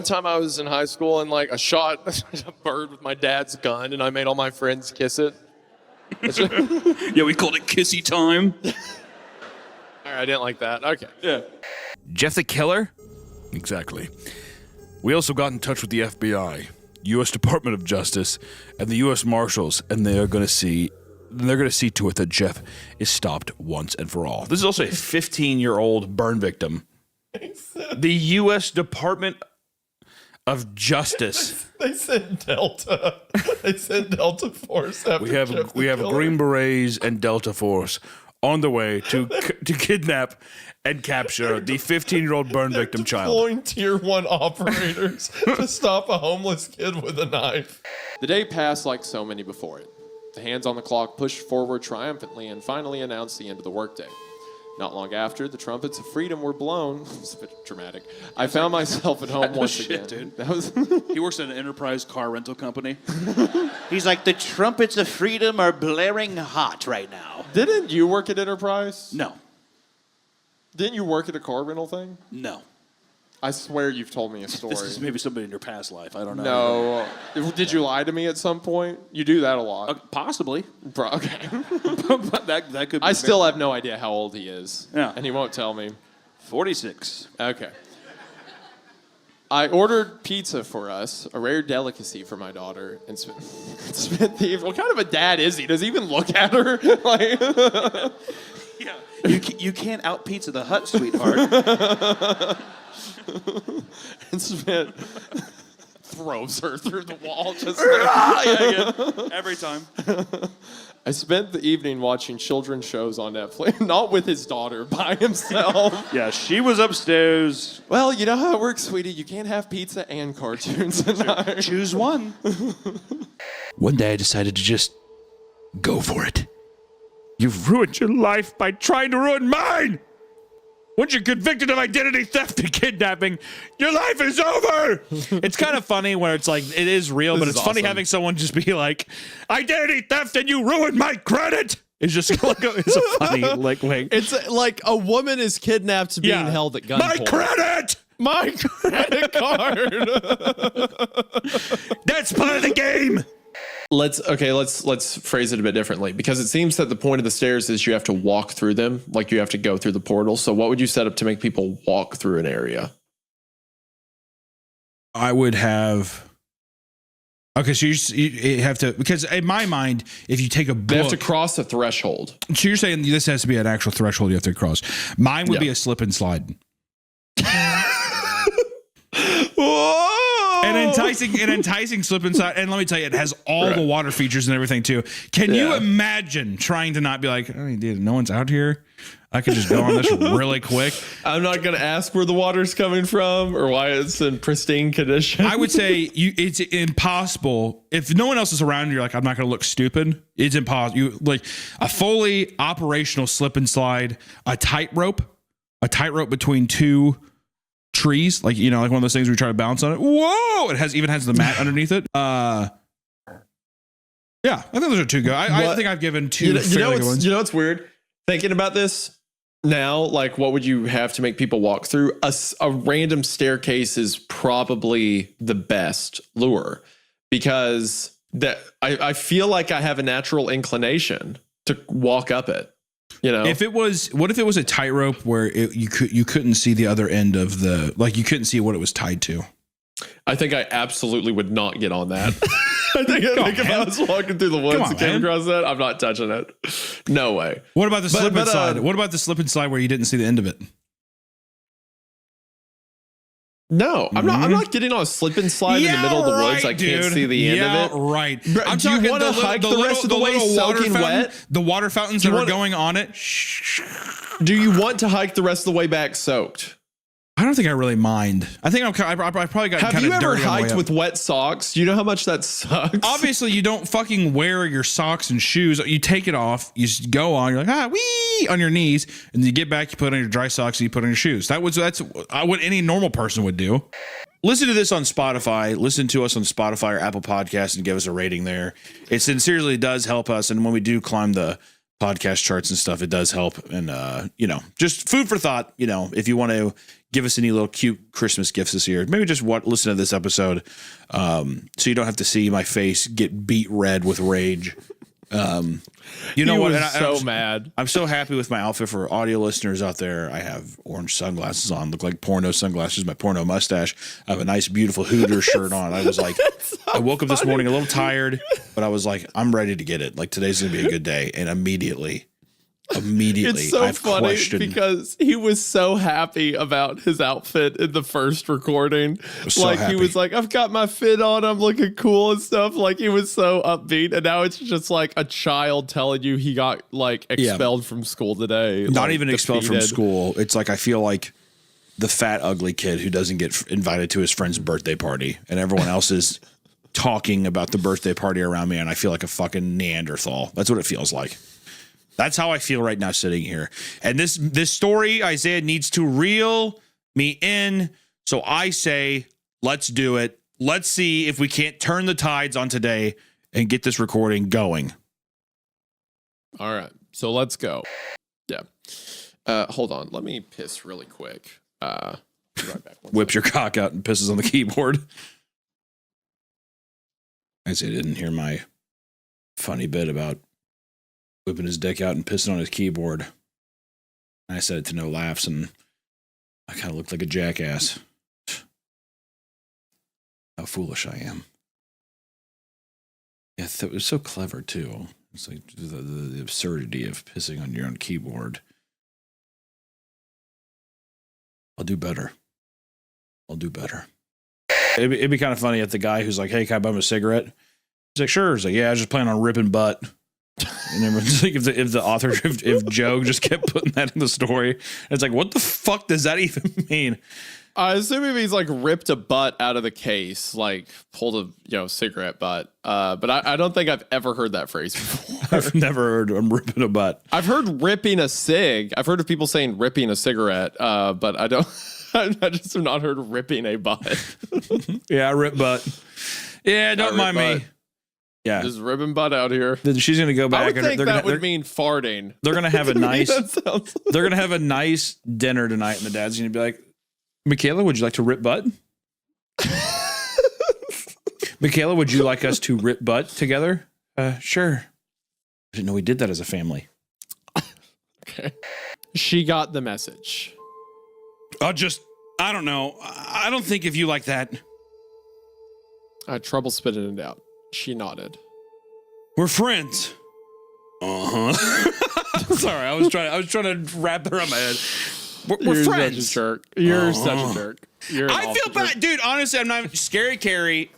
time I was in high school and like I shot a bird with my dad's gun and I made all my friends kiss it. Yeah, we called it kissy time. All right, I didn't like that. Okay. Yeah. Jeff the Killer? Exactly. We also got in touch with the FBI, U.S. Department of Justice, and the U.S. Marshals, and they're going to see to it that Jeff is stopped once and for all. This is also a 15-year-old burn victim. The U.S. Department of Justice. They sent Delta. They sent Delta Force. We have Green Berets and Delta Force on the way to kidnap and capture the 15-year-old burn victim child. Deploying tier 1 operators to stop a homeless kid with a knife. The day passed like so many before it. The hands on the clock pushed forward triumphantly and finally announced the end of the workday. Not long after, the trumpets of freedom were blown. It's a bit dramatic. I found myself at home once again. Dude. He works at an enterprise car rental company. He's like, the trumpets of freedom are blaring hot right now. Didn't you work at Enterprise? No. Didn't you work at a car rental thing? No. I swear you've told me a story. This is maybe somebody in your past life. I don't know. No. Did you lie to me at some point? You do that a lot. Possibly. Bro, okay. But that could be I still have no idea how old he is. Yeah. And he won't tell me. 46. Okay. I ordered pizza for us, a rare delicacy for my daughter, and spent the evening. What kind of a dad is he? Does he even look at her? Like, yeah. You can't out pizza the Hut, sweetheart. And spent throws her through the wall just every time. I spent the evening watching children's shows on Netflix, not with his daughter, by himself. Yeah, she was upstairs. Well, you know how it works, sweetie. You can't have pizza and cartoons tonight. Choose one. One day I decided to just go for it. You've ruined your life by trying to ruin mine! Once you're convicted of identity theft and kidnapping, your life is over! It's kind of funny where it's like, it is real, but it's funny having someone just be like, identity theft and you ruined my credit! It's just like it's a funny, like. It's like a woman is kidnapped being held at gunpoint. My credit! My credit card! That's part of the game! Let's phrase it a bit differently, because it seems that the point of the stairs is you have to walk through them, like you have to go through the portal. So what would you set up to make people walk through an area? I would have. Okay, so you have to, because in my mind, if you take a book, they have to cross a threshold. So you're saying this has to be an actual threshold you have to cross. Mine would be a slip and slide. Whoa! An enticing slip inside, and let me tell you, it has all the water features and everything too. Can you imagine trying to not be like, oh, dude, no one's out here? I could just go on this really quick. I'm not going to ask where the water's coming from or why it's in pristine condition. I would say it's impossible. If no one else is around, you're like, I'm not going to look stupid. It's impossible. You like a fully operational slip and slide, a tightrope between two trees, like, you know, like one of those things where you try to balance on it. Whoa! It even has the mat underneath it. Yeah, I think those are two good. I think I've given two fairly good ones. You know what's weird? Thinking about this now, like, what would you have to make people walk through? A random staircase is probably the best lure, because that I feel like I have a natural inclination to walk up it. You know, what if it was a tightrope where you couldn't see the other end of the, like, you couldn't see what it was tied to? I think I absolutely would not get on that. I think if I was walking through the woods and came across that, I'm not touching it. No way. What about the slip and slide? What about the slip and slide where you didn't see the end of it? No, I'm not getting on a slip and slide in the middle of the woods. I can't see the end of it. Right. I'm do you want to hike the rest of the way soaking wet? The water fountains that are going on it. Do you want to hike the rest of the way back soaked? I don't think I really mind. I think I probably got kind of dirty. Have you ever hiked with wet socks? Do you know how much that sucks? Obviously, you don't fucking wear your socks and shoes. You take it off. You just go on. You're like, wee, on your knees. And then you get back, you put on your dry socks, and you put on your shoes. That's what any normal person would do. Listen to this on Spotify. Listen to us on Spotify or Apple Podcasts and give us a rating there. It sincerely does help us. And when we do climb the podcast charts and stuff. It does help. And, just food for thought, if you want to give us any little cute Christmas gifts this year, maybe just listen to this episode so you don't have to see my face get beat red with rage. You know what? I'm mad. I'm so happy with my outfit. For audio listeners out there, I have orange sunglasses on, look like porno sunglasses, my porno mustache. I have a nice, beautiful Hooters shirt on. I was like, I woke up this morning a little tired, but I was like, I'm ready to get it. Like, today's going to be a good day. And immediately, it's so funny because he was so happy about his outfit in the first recording. He was like, I've got my fit on, I'm looking cool and stuff. Like, he was so upbeat, and now it's just like a child telling you he got like expelled from school today. Not even expelled from school. It's like, I feel like the fat ugly kid who doesn't get invited to his friend's birthday party, and everyone else is talking about the birthday party around me, and I feel like a fucking Neanderthal. That's what it feels like. That's how I feel right now sitting here. And this story, Isaiah, needs to reel me in. So I say, let's do it. Let's see if we can't turn the tides on today and get this recording going. All right. So let's go. Yeah. Hold on. Let me piss really quick. Right back. Whips your cock out and pisses on the keyboard. Isaiah didn't hear my funny bit about whipping his dick out and pissing on his keyboard. I said it to no laughs, and I kind of looked like a jackass. How foolish I am. Yeah, it was so clever, too. It's like the absurdity of pissing on your own keyboard. I'll do better. It'd be kind of funny if the guy who's like, hey, can I bum a cigarette? He's like, sure. He's like, yeah, I was just planning on ripping butt. And then like if the author, if Joe just kept putting that in the story, it's like, what the fuck does that even mean? I assume if he's like ripped a butt out of the case, like pulled a cigarette butt. But I don't think I've ever heard that phrase before. I've never heard I'm ripping a butt. I've heard ripping a cig. I've heard of people saying ripping a cigarette, but I don't. I just have not heard ripping a butt. Yeah, rip butt. Yeah, don't mind me. Yeah, just ripping butt out here. Then she's gonna go back. I would think that would mean farting. They're gonna have a nice. They're gonna have a nice dinner tonight, and the dad's gonna be like, "Michaela, would you like to rip butt? Michaela, would you like us to rip butt together? Sure. I didn't know we did that as a family. Okay. She got the message. I don't know. I don't think if you like that. I had trouble spitting it out. She nodded. We're friends. Sorry, I was trying to wrap that around my head. We're friends. Such a jerk. You're such a jerk. I feel bad, dude. Honestly, I'm not. Scary Carrie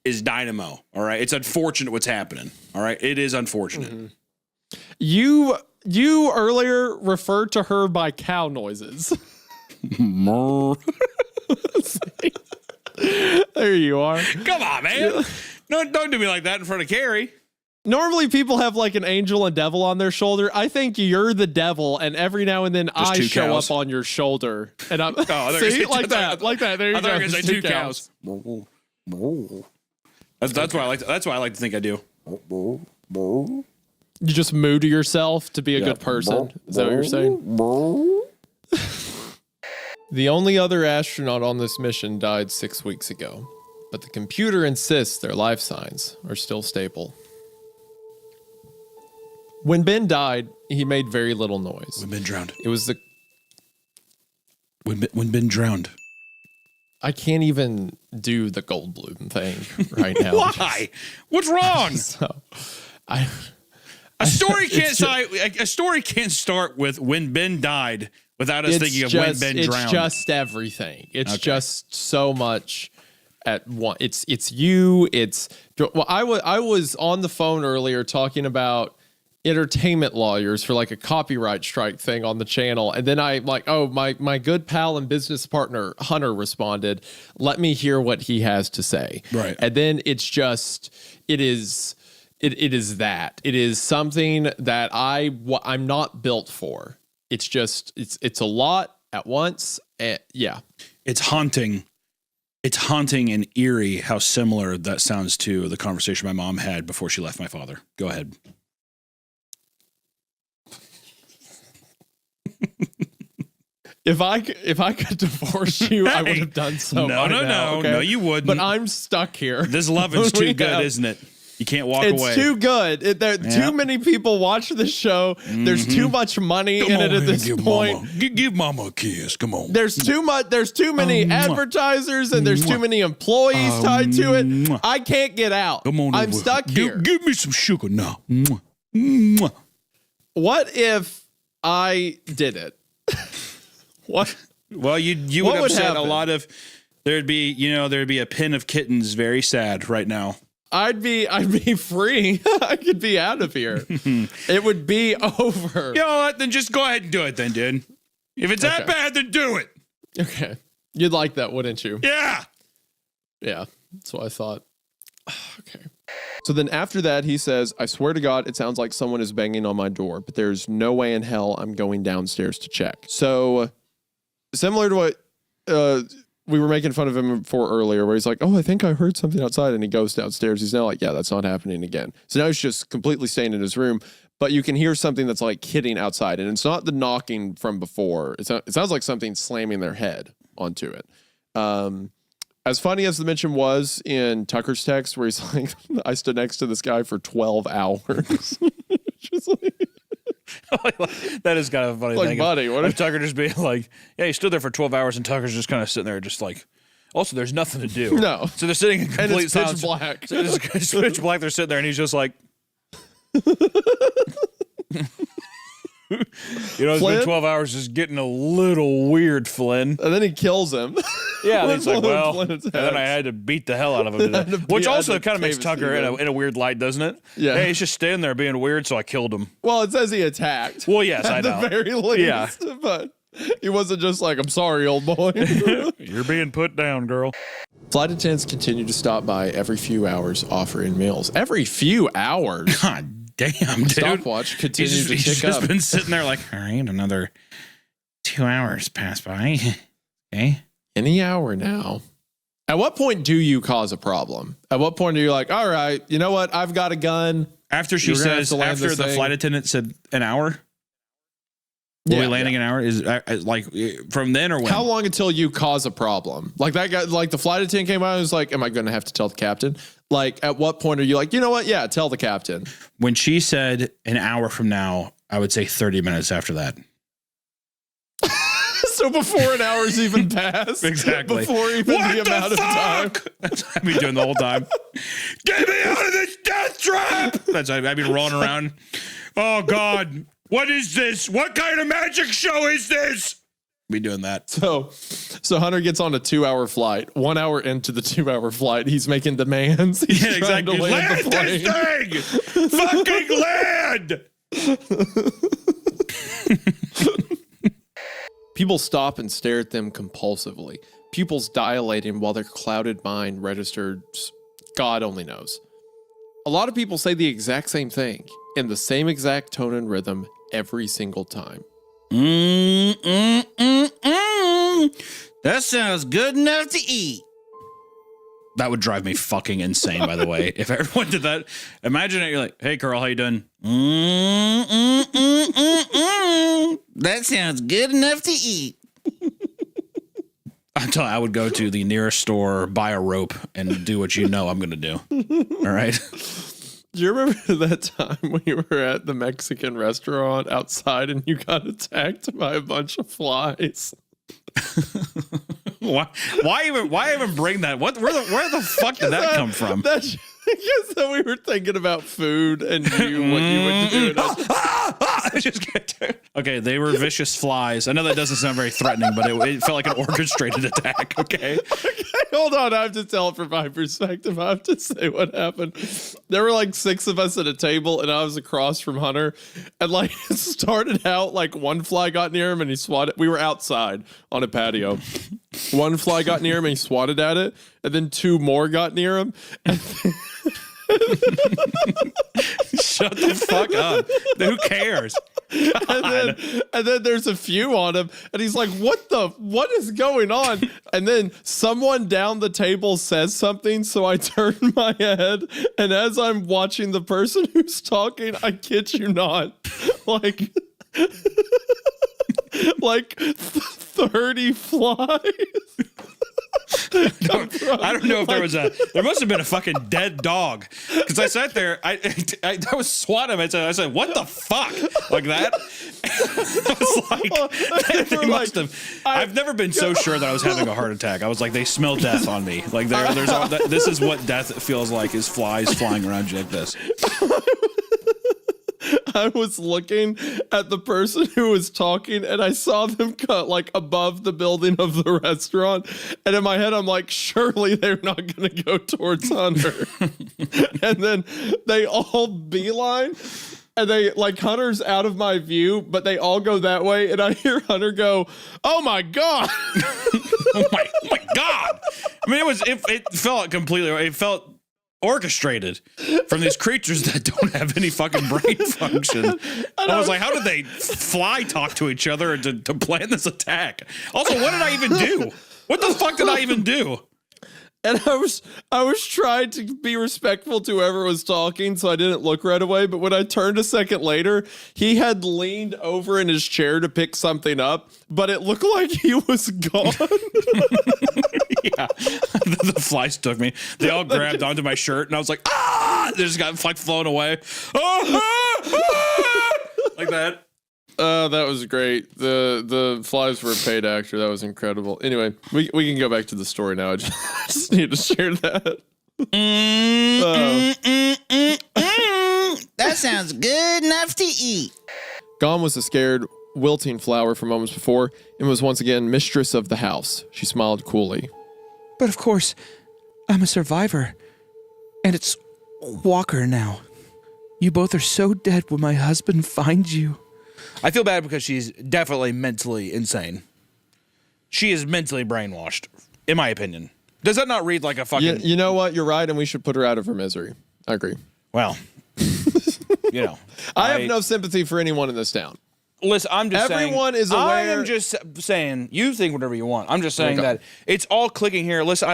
is dynamo. All right, it's unfortunate what's happening. All right, it is unfortunate. Mm-hmm. You earlier referred to her by cow noises. There you are. Come on, man. No, don't do me like that in front of Carrie. Normally people have like an angel and devil on their shoulder. I think you're the devil, and every now and then I show up on your shoulder. And I'm see, like that. There you go. I thought you were gonna say two cows. That's why I like to think I do. You just moo to yourself to be a good person. Is that what you're saying? The only other astronaut on this mission died 6 weeks ago, but the computer insists their life signs are still stable. When Ben died, he made very little noise. When Ben drowned. It was the... When Ben drowned. I can't even do the Goldblum thing right now. Why? What's wrong? A story can't start with when Ben died without us thinking of when Ben drowned. It's just everything. It's just so much at once. It's you. Well, I was on the phone earlier talking about entertainment lawyers for like a copyright strike thing on the channel, and then I'm like, oh, my good pal and business partner Hunter responded, let me hear what he has to say. Right. And then it is that it is something that I'm not built for. It's just it's a lot at once. Yeah, it's haunting and eerie how similar that sounds to the conversation my mom had before she left my father. Go ahead. If I could divorce you, I would have done so. No, no, you wouldn't. But I'm stuck here. This loving's too good, isn't it? You can't walk it's away. It's too good. Too many people watch this show. There's too much money in it at this point. Give mama a kiss. Come on. There's too much. There's too many advertisers and there's too many employees tied to it. I can't get out. Come on. I'm stuck here. Give me some sugar now. What if I did it? What? Well, you would upset a lot of. There'd be a pen of kittens very sad right now. I'd be free. I could be out of here. It would be over. You know what? Then just go ahead and do it then, dude. If it's that bad, then do it. Okay. You'd like that, wouldn't you? Yeah. Yeah. That's what I thought. Okay. So then after that, he says, I swear to God, it sounds like someone is banging on my door, but there's no way in hell I'm going downstairs to check. So similar to what we were making fun of him for earlier, where he's like, oh, I think I heard something outside. And he goes downstairs. He's now like, yeah, that's not happening again. So now he's just completely staying in his room, but you can hear something that's like hitting outside. And it's not the knocking from before. It sounds like something slamming their head onto it. As funny as the mention was in Tucker's text, where he's like, I stood next to this guy for 12 hours. Just like, that is kind of a funny like, thing. buddy, what if Tucker just being like, yeah, he stood there for 12 hours and Tucker's just kind of sitting there just like, also there's nothing to do. No. So they're sitting in complete and it's silence. pitch black. So it's pitch black. They're sitting there and he's just like, it's been 12 hours just getting a little weird, Flynn. And then he kills him. Yeah, and he's like, well, and then I had to beat the hell out of him today. Which also kind of makes Tucker in a weird light, doesn't it? Yeah. Hey, he's just standing there being weird, so I killed him. Well, it says he attacked. Well, yes, I know. At the very least. Yeah. But he wasn't just like, I'm sorry, old boy. You're being put down, girl. Flight attendants continue to stop by every few hours offering meals. Every few hours? God damn, dude. Stopwatch continues to He's tick just up. been sitting there like, all right, another 2 hours pass by. Okay. Any hour now. At what point do you cause a problem? At what point are you like, all right, you know what? I've got a gun. After she says, after the flight attendant said an hour? Will we landing an hour? Is like from then or when? How long until you cause a problem? Like that guy, like the flight attendant came out and was like, am I going to have to tell the captain? Like at what point are you like, you know what? Yeah, tell the captain. When she said an hour from now, I would say 30 minutes after that. So before an hour's even passed. Exactly. Before even the amount of time. That's what I've been doing the whole time. Get me out of this death trap! That's I've been rolling around. Oh God. What is this? What kind of magic show is this? Be doing that. So Hunter gets on a 2-hour flight. 1 hour into the 2-hour flight, he's making demands. He's Yeah, exactly. To Land the plane. this thing! Fucking land! People stop and stare at them compulsively. Pupils dilating while their clouded mind registers God only knows. A lot of people say the exact same thing in the same exact tone and rhythm every single time. That sounds good enough to eat. That would drive me fucking insane, by the way. If everyone did that, imagine it, you're like, hey, Carl, how you doing? That sounds good enough to eat. Until I would go to the nearest store, buy a rope, and do what you know I'm going to do. All right? Do you remember that time when you were at the Mexican restaurant outside and you got attacked by a bunch of flies? Why even bring that? Where the fuck did that come from? That's because we were thinking about food and what you would do. Okay, they were vicious flies. I know that doesn't sound very threatening, but it felt like an orchestrated attack. Okay. Hold on, I have to tell it from my perspective. I have to say what happened. There were like 6 of us at a table, and I was across from Hunter. And like it started out like one fly got near him, and he swatted. We were outside on a patio. One fly got near him, and he swatted at it, and then 2 more got near him. Shut the fuck up. Who cares? And then there's a few on him, and he's like, what is going on? And then someone down the table says something, so I turn my head, and as I'm watching the person who's talking, I kid you not, like 30 flies. I don't know if there must have been a fucking dead dog, because I sat there, I was swatting him. I said, what the fuck? Like that. I was like, they must have. I've never been so sure that I was having a heart attack. I was like, they smell death on me. Like this is what death feels like, is flies flying around you like this. I was looking at the person who was talking, and I saw them cut like above the building of the restaurant. And in my head, I'm like, surely they're not going to go towards Hunter. And then they all beeline, and they like, Hunter's out of my view, but they all go that way. And I hear Hunter go, "Oh my God." oh my God. I mean, it felt completely, it felt orchestrated from these creatures that don't have any fucking brain function. I was like, how did they fly talk to each other to plan this attack? Also, what did I even do? What the fuck did I even do? And I was trying to be respectful to whoever was talking, so I didn't look right away. But when I turned a second later, he had leaned over in his chair to pick something up, but it looked like he was gone. Yeah, the flies took me. They all grabbed onto my shirt, and I was like, ah! They just got like flown away. Like that. That was great. The flies were a paid actor. That was incredible. Anyway, we can go back to the story now. I just need to share that. That sounds good enough to eat. Gone was the scared, wilting flower from moments before, and was once again mistress of the house. She smiled coolly. But of course, I'm a survivor. And it's Walker now. You both are so dead when my husband finds you. I feel bad because she's definitely mentally insane. She is mentally brainwashed, in my opinion. Does that not read like a fucking... You know what? You're right, and we should put her out of her misery. I agree. Well, you know. I have no sympathy for anyone in this town. Listen, I'm just saying... Everyone is aware... I am just saying, you think whatever you want. I'm just saying that it's all clicking here. Listen,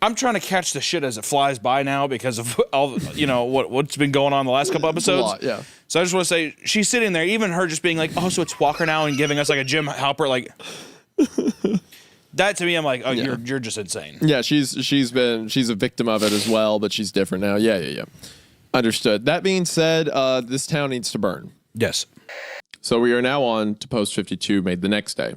I'm trying to catch the shit as it flies by now because of all, what's been going on the last couple episodes. A lot, yeah. So I just want to say, she's sitting there, even her just being like, oh, so it's Walker now, and giving us like a Jim Halpert, like... That to me, I'm like, oh, yeah. You're just insane. Yeah, she's a victim of it as well, but she's different now. Yeah. Understood. That being said, this town needs to burn. Yes. So we are now on to post 52 made the next day.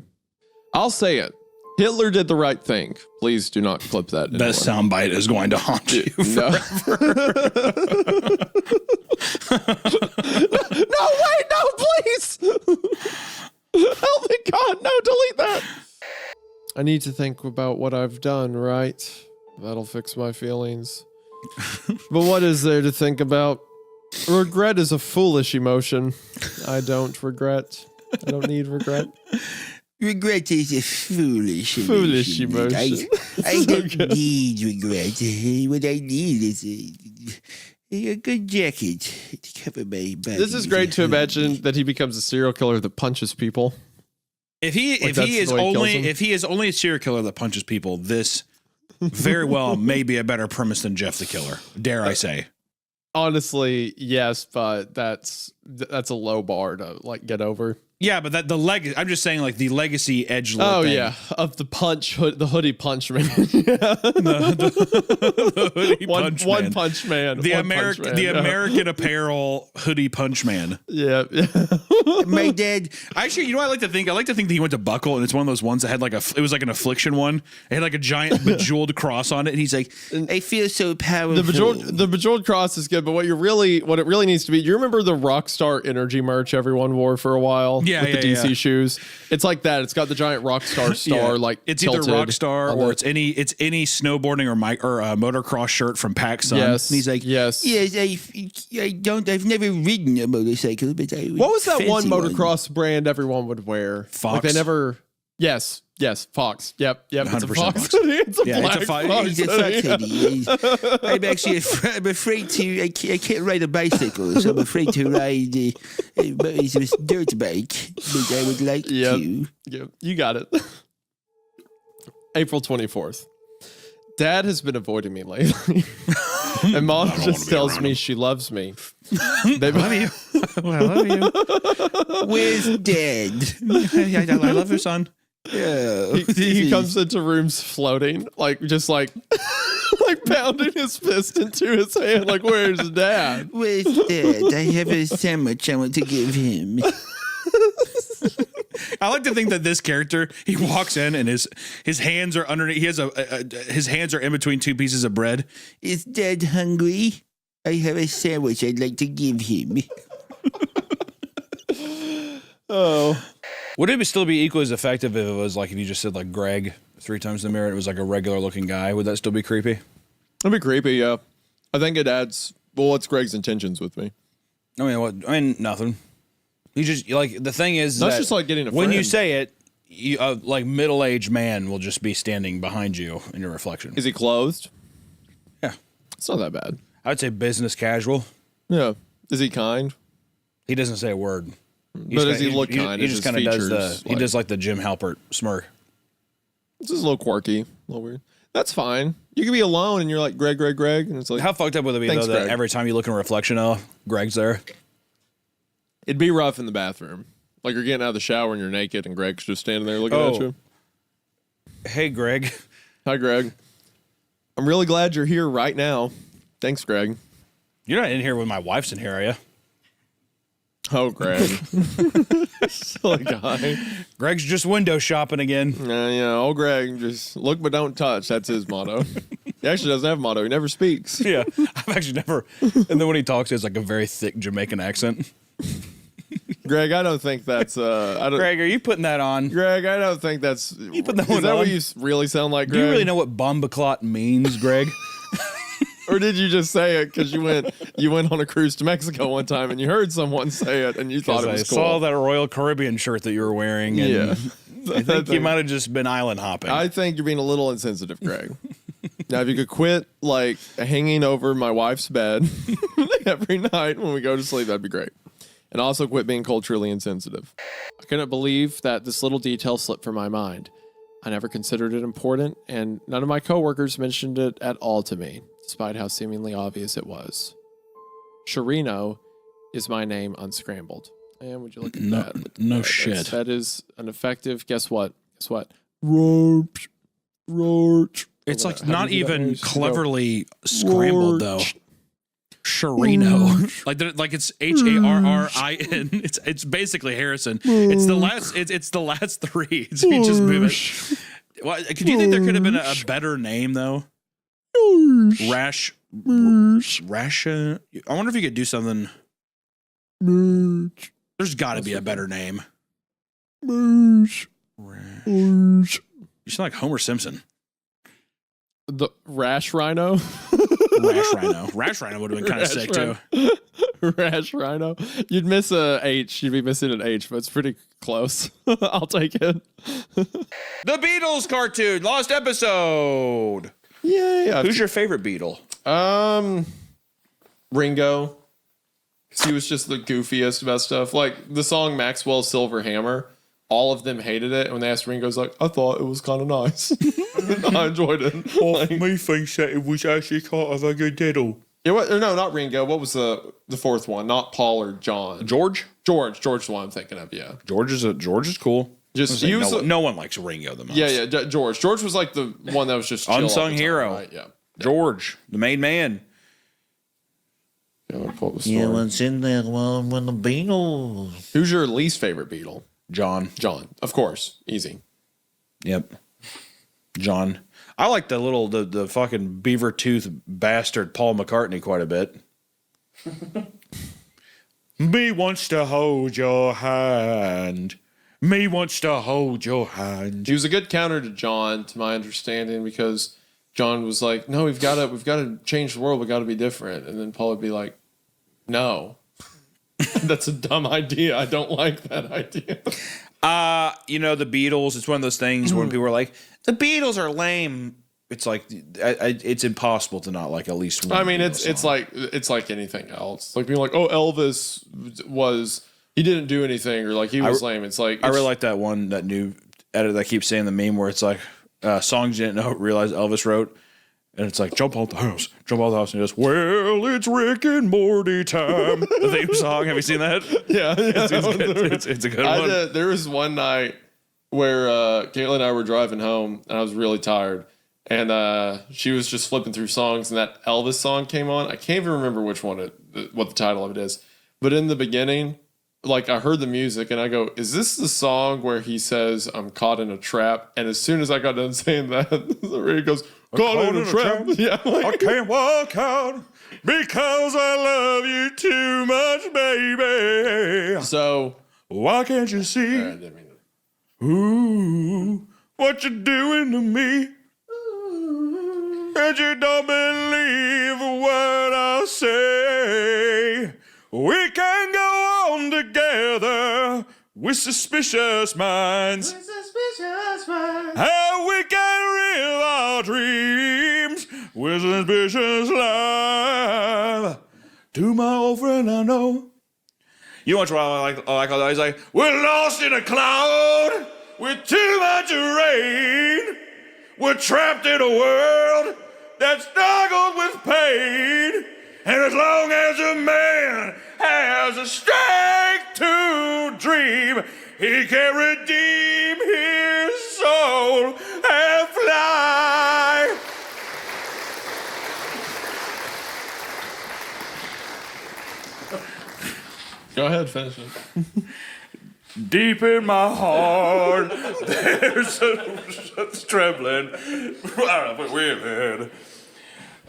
I'll say it. Hitler did the right thing. Please do not clip that. That soundbite is going to haunt you forever. No, wait, no, please. Help me, God. No, delete that. I need to think about what I've done, right? That'll fix my feelings. But what is there to think about? Regret is a foolish emotion. I don't regret. I don't need regret. Regret is a foolish emotion. I don't need regret. What I need is a good jacket to cover my body. This is great to imagine that he becomes a serial killer that punches people. If he is only a serial killer that punches people, this very well may be a better premise than Jeff the Killer. Dare I say? Honestly, yes, but that's a low bar to like get over. Yeah, but I'm just saying, like the legacy edgelord. Oh thing. Yeah, of the hoodie punch man. the hoodie punch man. One punch man. The American Apparel hoodie punch man. Yeah. My dad. Actually, you know what I like to think? I like to think that he went to Buckle, and it's one of those ones that had it was like an affliction one. It had like a giant bejeweled cross on it, and he's like, I feel so powerful. The bejeweled cross is good, but what it really needs to be. You remember the Rockstar Energy merch everyone wore for a while? Yeah, with the DC shoes. It's like that. It's got the giant Rockstar star. Like it's either Rockstar or it's any snowboarding or motocross shirt from PacSun. Yes, and he's like, yes. I've never ridden a motorcycle, but I. What was that one motocross brand everyone would wear? Fox. Like they never. Yes, Fox. Yep. 100% It's a Fox. Fox. It's a Yeah, black it's a Fox. Fox. He's a fox hoodie. I'm actually afraid to. I can't ride a bicycle, so I'm afraid to ride a dirt bike. But I would like to. Yep, you got it. April 24th. Dad has been avoiding me lately. And Mom just tells me she loves me. They love you. I love you. Where's Dad? I love your son. Yeah. He comes into rooms floating, just like pounding his fist into his hand, like, where's Dad? Where's Dad? I have a sandwich I want to give him. I like to think that this character, he walks in and his hands are underneath. He has his hands are in between two pieces of bread. Is Dad hungry? I have a sandwich I'd like to give him. Oh. Would it still be equally as effective if it was like if you just said like Greg 3 times in the mirror? It was like a regular looking guy. Would that still be creepy? It'd be creepy, yeah. I think it adds. Well, what's Greg's intentions with me? I mean, what? I mean, nothing. You just like the thing is That's that just like getting a when you friend. say it, you like middle-aged man will just be standing behind you in your reflection. Is he clothed? Yeah, it's not that bad. I'd say business casual. Yeah. Is he kind? He doesn't say a word. But does he look kind? He Is just his kind of does features, he does like the Jim Halpert smirk. It's just a little quirky, a little weird. That's fine. You can be alone and you're like Greg, and it's like How fucked up would it be Thanks, though that Greg. every time you look in a reflection, Greg's there? It'd be rough in the bathroom. Like you're getting out of the shower and you're naked and Greg's just standing there looking at you. Hey, Greg. Hi, Greg. I'm really glad you're here right now. Thanks, Greg. You're not in here when my wife's in here, are you? Oh, Greg. Silly guy. Greg's just window shopping again. Yeah, old Greg, just look but don't touch. That's his motto. He actually doesn't have a motto. He never speaks. Yeah, I've actually never. And then when he talks, he has like a very thick Jamaican accent. Greg, I don't think that's. I don't. Greg, are you putting that on? Greg, I don't think that's. You put that Is one that on? what you really sound like, Greg? Do you really know what bombaclot means, Greg? Or did you just say it because you went on a cruise to Mexico one time and you heard someone say it and you thought it was cool? I saw that Royal Caribbean shirt that you were wearing. And Yeah. I think you might have just been island hopping. I think you're being a little insensitive, Greg. Now, if you could quit like hanging over my wife's bed every night when we go to sleep, that'd be great. And also quit being culturally insensitive. I couldn't believe that this little detail slipped from my mind. I never considered it important, and none of my coworkers mentioned it at all to me, despite how seemingly obvious it was. Sharino is my name unscrambled. And would you look at that? No shit. That is an effective, guess what? Roach. It's like How do not you do that? even Just go, cleverly scrambled though. Sharino, like it's Harrin. It's basically Harrison. It's the last three. So you just move it. Well, could you think there could have been a better name though? Rash. I wonder if you could do something. There's got to be a better name. You sound like Homer Simpson. The Rash Rhino? Rash Rhino. Rash Rhino would have been kind of sick too. Rash Rhino. You'd miss a H. You'd be missing an H, but it's pretty close. I'll take it. The Beatles cartoon, lost episode. Yeah. Who's your favorite Beatle? Ringo. 'Cause he was just the goofiest about stuff. Like the song Maxwell's Silver Hammer. All of them hated it. And when they asked Ringo's like, I thought it was kind of nice. I enjoyed it. Me thinks that it was actually kind of a good diddle. Yeah, no, not Ringo. What was the fourth one? Not Paul or John. George is the one I'm thinking of. Yeah, George is cool. Just no one likes Ringo the most. Yeah. George was like the one that was just chill all the unsung time, hero. Right? Yeah. George, the main man. Yeah, what's in there? Well, when the Beatles. Who's your least favorite Beatle? John, of course, easy. Yep, John. I like the fucking beaver tooth bastard Paul McCartney quite a bit. Me wants to hold your hand. Me wants to hold your hand. He was a good counter to John, to my understanding, because John was like, "No, we've got to change the world. We got to be different." And then Paul would be like, "No, that's a dumb idea. I don't like that idea." The Beatles. It's one of those things when people are like, "The Beatles are lame." It's like it's impossible to not like at least one. I mean, Beatles it's like anything else. Like being like, "Oh, Elvis he didn't do anything," or like he was lame. It's like I really like that new edit that keeps saying the meme where it's like songs you didn't realize Elvis wrote. And it's like, jump out the house. Jump out the house. And he goes, well, it's Rick and Morty time. The theme song. Have you seen that? Yeah. It's a good one. There was one night where Caitlin and I were driving home, and I was really tired. And she was just flipping through songs, and that Elvis song came on. I can't even remember which one, what the title of it is. But in the beginning, like I heard the music, and I go, is this the song where he says, I'm caught in a trap? And as soon as I got done saying that, he goes, caught in a trap. Yeah, I can't walk out because I love you too much, baby. So why can't you see? Ooh, what you doing to me? And you don't believe what I say. We can go on together with suspicious minds. How we can live our dreams with suspicious love. To my old friend I know. You know what I like all that? He's like, we're lost in a cloud with too much rain. We're trapped in a world that's struggled with pain. And as long as a man has the strength to dream, he can redeem his soul and fly. Go ahead, finish it. Deep in my heart, there's a trembling. I don't know, but women.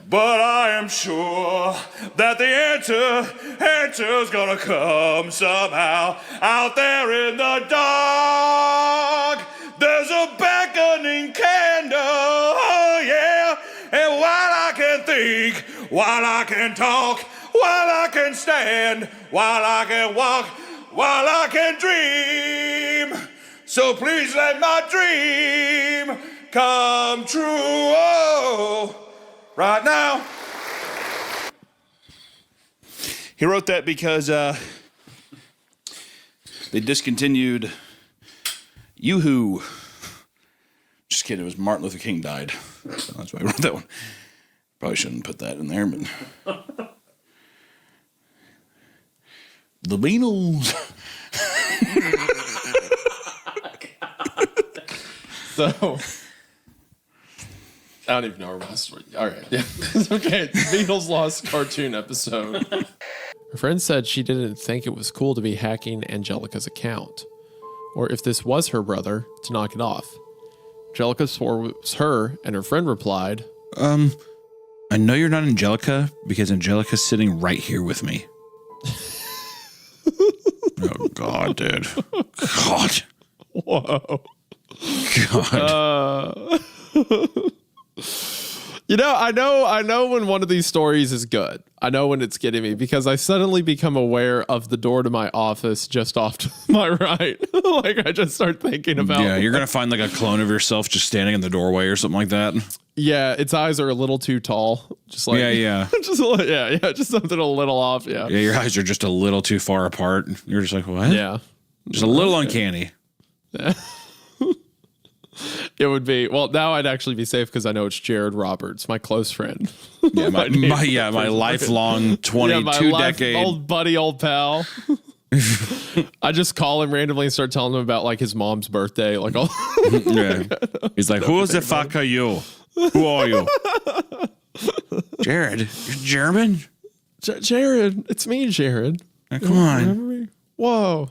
But I am sure that the answer's gonna come somehow. Out there in the dark, there's a beckoning candle, oh yeah. And while I can think, while I can talk, while I can stand, while I can walk, while I can dream. So please let my dream come true, oh, right now. He wrote that because they discontinued Yoo-Hoo. Just kidding, it was Martin Luther King died. So that's why I wrote that one. Probably shouldn't put that in there, but... The Beatles. So, I don't even know where my story. All right, yeah, it's okay. Beatles Lost cartoon episode. Her friend said she didn't think it was cool to be hacking Angelica's account, or if this was her brother, to knock it off. Angelica swore it was her, and her friend replied, I know you're not Angelica because Angelica's sitting right here with me. Oh, God, dude. God. Whoa. God. I know when one of these stories is good. I know when it's getting me because I suddenly become aware of the door to my office just off to my right. Like I just start thinking about. Yeah, you're going to find like a clone of yourself just standing in the doorway or something like that. Yeah, its eyes are a little too tall. Just like yeah. just something a little off. Yeah. Yeah, your eyes are just a little too far apart. You're just like, what? Yeah. Just a little uncanny. Yeah. It would be now. I'd actually be safe because I know it's Jared Roberts, my close friend. Yeah, my lifelong 22 decade old buddy, old pal. I just call him randomly and start telling him about like his mom's birthday, like all. Yeah. He's like, "Who the fuck are you? Who are you?" Jared, you're German. Jared, it's me, Jared. Now, come on. Remember me? Whoa.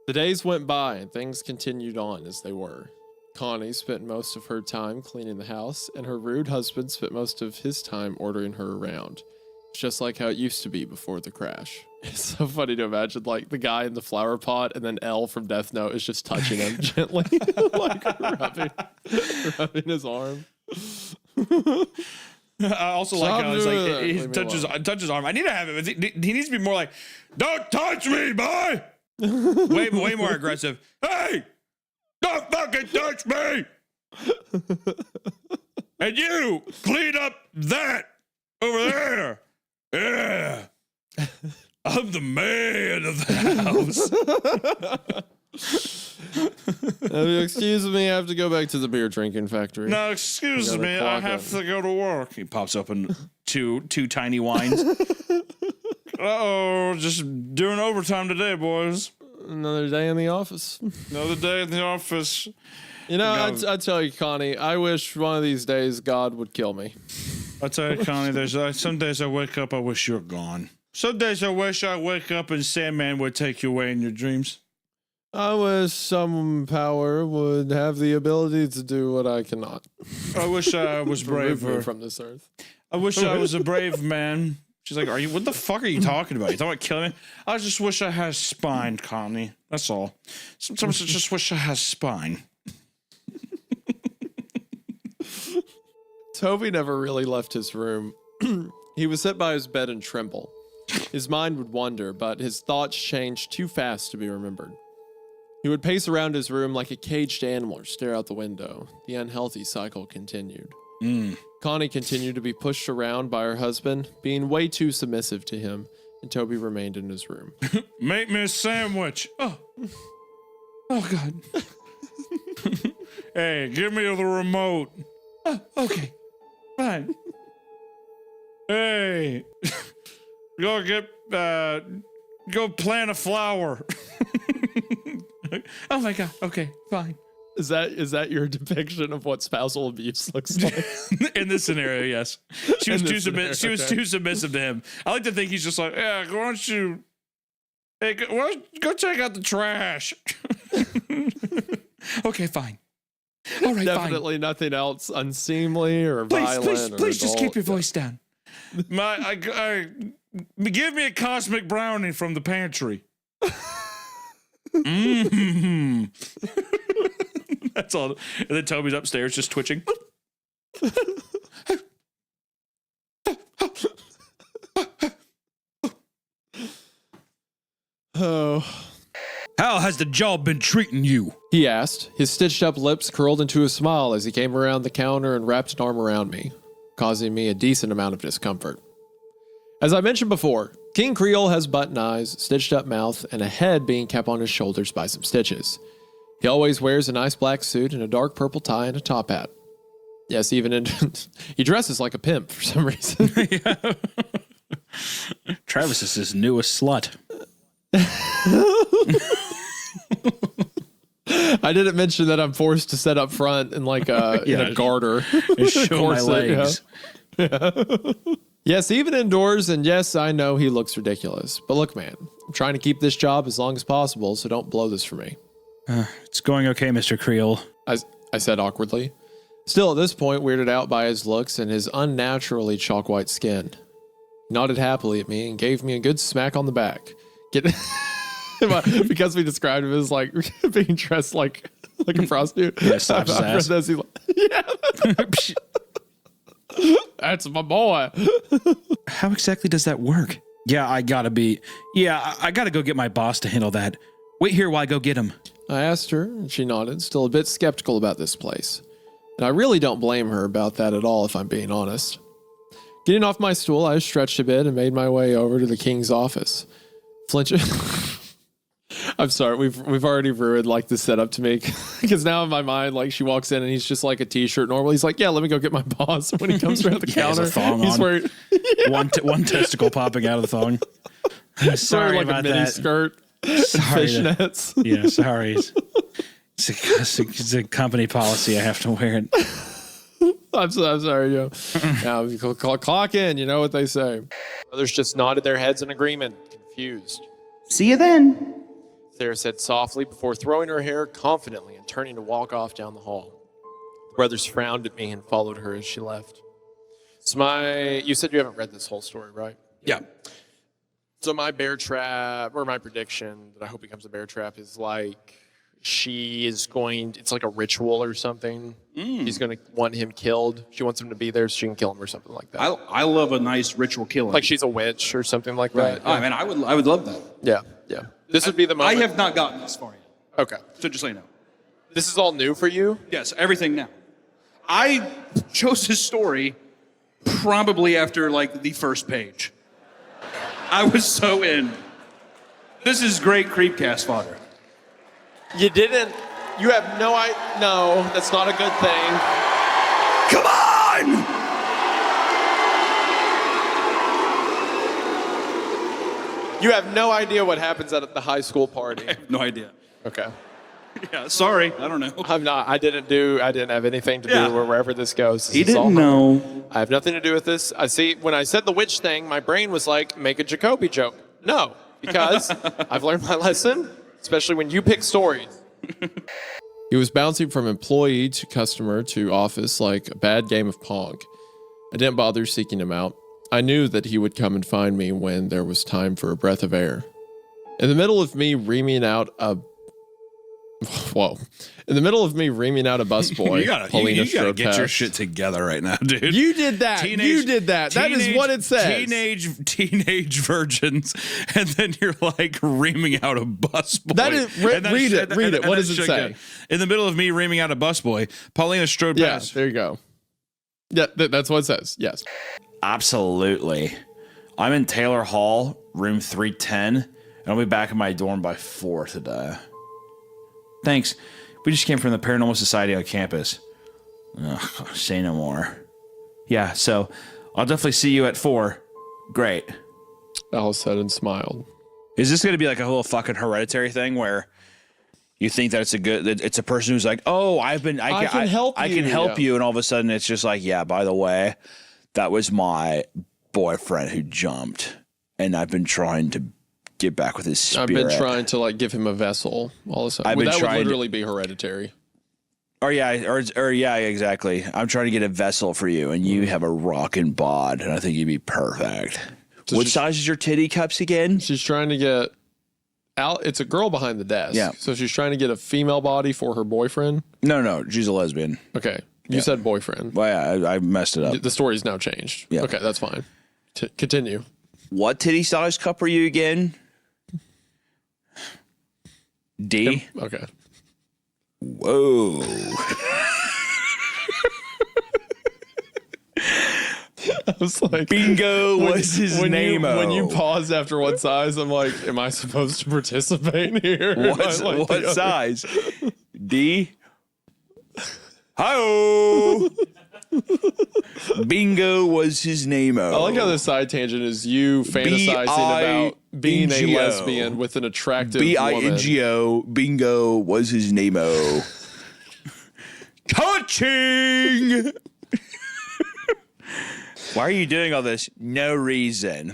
The days went by and things continued on as they were. Connie spent most of her time cleaning the house, and her rude husband spent most of his time ordering her around. It's just like how it used to be before the crash. It's so funny to imagine, like, the guy in the flower pot, and then Elle from Death Note is just touching him gently, like rubbing his arm. I also like how he touches his arm. I need to have him. He needs to be more like, "Don't touch me, boy." way more aggressive. Hey, don't fucking touch me. And you clean up that over there. Yeah. I'm the man of the house. Excuse me, I have to go back to the beer drinking factory. No, excuse me, I have to go to work. He pops open two tiny wines. Uh-oh, just doing overtime today, boys. Another day in the office. Another day in the office. You know, I tell you, Connie, I wish one of these days God would kill me. I tell you, Connie, there's some days I wake up, I wish you're gone. Some days I wish I wake up and Sandman would take you away in your dreams. I wish some power would have the ability to do what I cannot. I wish I was braver from this earth. I wish I was a brave man. She's like, what the fuck are you talking about? You talking about killing me? I just wish I had a spine, Connie. That's all. Sometimes I just wish I had a spine. Toby never really left his room. He would sit by his bed and tremble. His mind would wander, but his thoughts changed too fast to be remembered. He would pace around his room like a caged animal or stare out the window. The unhealthy cycle continued. Connie continued to be pushed around by her husband, being way too submissive to him, and Toby remained in his room. Make me a sandwich. Oh God. Hey, give me the remote. Oh, okay. Fine. Hey, go plant a flower. Oh my God. Okay, fine. Is that your depiction of what spousal abuse looks like? In this scenario, yes. She was too submissive to him. I like to think he's just like, yeah, why don't you go check out the trash. Okay, fine. All right, Definitely fine. Nothing else unseemly or violent. Please, just keep your voice down. Give me a cosmic brownie from the pantry. That's all. And then Toby's upstairs just twitching. Oh. How has the job been treating you? He asked, his stitched up lips curled into a smile as he came around the counter and wrapped an arm around me, causing me a decent amount of discomfort. As I mentioned before, King Creole has button eyes, stitched up mouth, and a head being kept on his shoulders by some stitches. He always wears a nice black suit and a dark purple tie and a top hat. Yes, he dresses like a pimp for some reason. Travis is his newest slut. I didn't mention that I'm forced to sit up front in like in a garter. Show my legs. Yeah. Yes, even indoors, and yes, I know he looks ridiculous. But look, man, I'm trying to keep this job as long as possible, so don't blow this for me. It's going okay, Mr. Creole. I said awkwardly. Still, at this point, weirded out by his looks and his unnaturally chalk white skin. He nodded happily at me and gave me a good smack on the back. Because we described him as like being dressed like a prostitute. Yeah, slaps his ass. That's my boy. How exactly does that work? I gotta go get my boss to handle that. Wait here while I go get him. I asked her, and she nodded, still a bit skeptical about this place. And I really don't blame her about that at all, if I'm being honest. Getting off my stool, I stretched a bit and made my way over to the king's office. Flinching. I'm sorry, we've already ruined like the setup to me, because now in my mind, like she walks in and he's just like a t-shirt normal. He's like, yeah, let me go get my boss. When he comes around the counter, he's wearing one testicle popping out of the thong. Sorry like about a mini that. skirt and Sorry fishnets. Yeah, sorry. It's a company policy. I have to wear it. I'm sorry, Joe. Now, clock in. You know what they say. Others just nodded their heads in agreement, confused. See you then. Sarah said softly before throwing her hair confidently and turning to walk off down the hall. The brothers frowned at me and followed her as she left. You said you haven't read this whole story, right? Yeah. So my bear trap, or my prediction that I hope becomes a bear trap, is like it's like a ritual or something. She's going to want him killed. She wants him to be there so she can kill him or something like that. I love a nice ritual killing. Like she's a witch or something like that. Oh, man, I would love that. Yeah. This would be the moment. I have not gotten this far yet. Okay. So just so you know. This is all new for you? Yes, everything now. I chose this story probably after like the first page. I was so in. This is great CreepCast fodder. You didn't You have no idea. No, that's not a good thing. Come on! You have no idea what happens at the high school party. I have no idea. Okay. Yeah, sorry. I don't know. I'm not. I didn't have anything to do with wherever this goes. This He is all didn't know. I have nothing to do with this. I see. When I said the witch thing, my brain was like, make a Jacoby joke. No, because I've learned my lesson, especially when you pick stories. He was bouncing from employee to customer to office like a bad game of Pong. I didn't bother seeking him out. I knew that he would come and find me when there was time for a breath of air. In the middle of me reaming out a busboy, You gotta get your shit together right now, dude. You did that. You did that. That is what it says. Teenage virgins, and then you're like reaming out a busboy. That is read it. What does it say? In the middle of me reaming out a busboy, Paulina strode past. There you go. Yeah, that's what it says. Yes. Absolutely. I'm in Taylor Hall, room 310, and I'll be back in my dorm by 4 today. Thanks. We just came from the Paranormal Society on campus. Ugh, say no more. Yeah, so I'll definitely see you at 4. Great. Al said and smiled. Is this going to be like a whole fucking Hereditary thing where you think that it's a person who's like, oh, I can help you, and all of a sudden it's just like, yeah, by the way, that was my boyfriend who jumped, and I've been trying to get back with his spirit. I've been trying to like give him a vessel all of a sudden. That would literally be Hereditary. Or yeah, exactly. I'm trying to get a vessel for you, and you have a rockin' bod, and I think you'd be perfect. So what size is your titty cups again? She's trying to get out. It's a girl behind the desk. Yeah. So she's trying to get a female body for her boyfriend. No, she's a lesbian. Okay. You said boyfriend. Well, yeah, I messed it up. The story's now changed. Yeah. Okay, that's fine. Continue. What titty size cup are you again? D? Okay. Whoa. I was like, Bingo was his name. When you paused after one size, I'm like, am I supposed to participate here? What size? D? Hi-oh. Bingo was his name. I like how the side tangent is you fantasizing about being a lesbian with an attractive B-I-N-G-O. Bingo was his name. Touching. Why are you doing all this? No reason.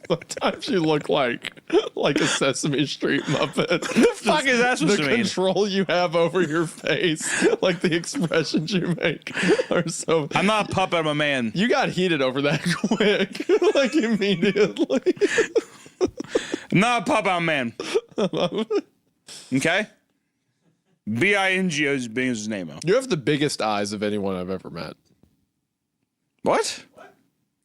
Sometimes you look like a Sesame Street Muppet. The fuck is that supposed to mean? The control you have over your face, like the expressions you make are so... I'm not a puppet, I'm a man. You got heated over that quick. Like immediately. I'm not a puppet, I'm a man. Okay? B-I-N-G-O is being his name. You have the biggest eyes of anyone I've ever met. What?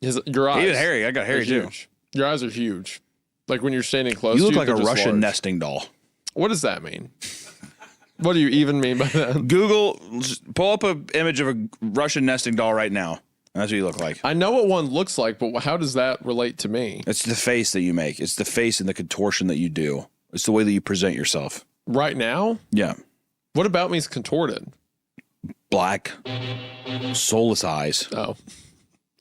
Your eyes. Even hairy. I got hairy too. Huge. Your eyes are huge. Like when you're standing close. You look to like a Russian large. nesting doll. What does that mean? What do you even mean by that? Google, pull up an image of a Russian nesting doll right now. That's what you look like. I know what one looks like, but how does that relate to me? It's the face that you make. It's the face and the contortion that you do. It's the way that you present yourself. Right now? Yeah. What about me is contorted? Black, soulless eyes. Oh.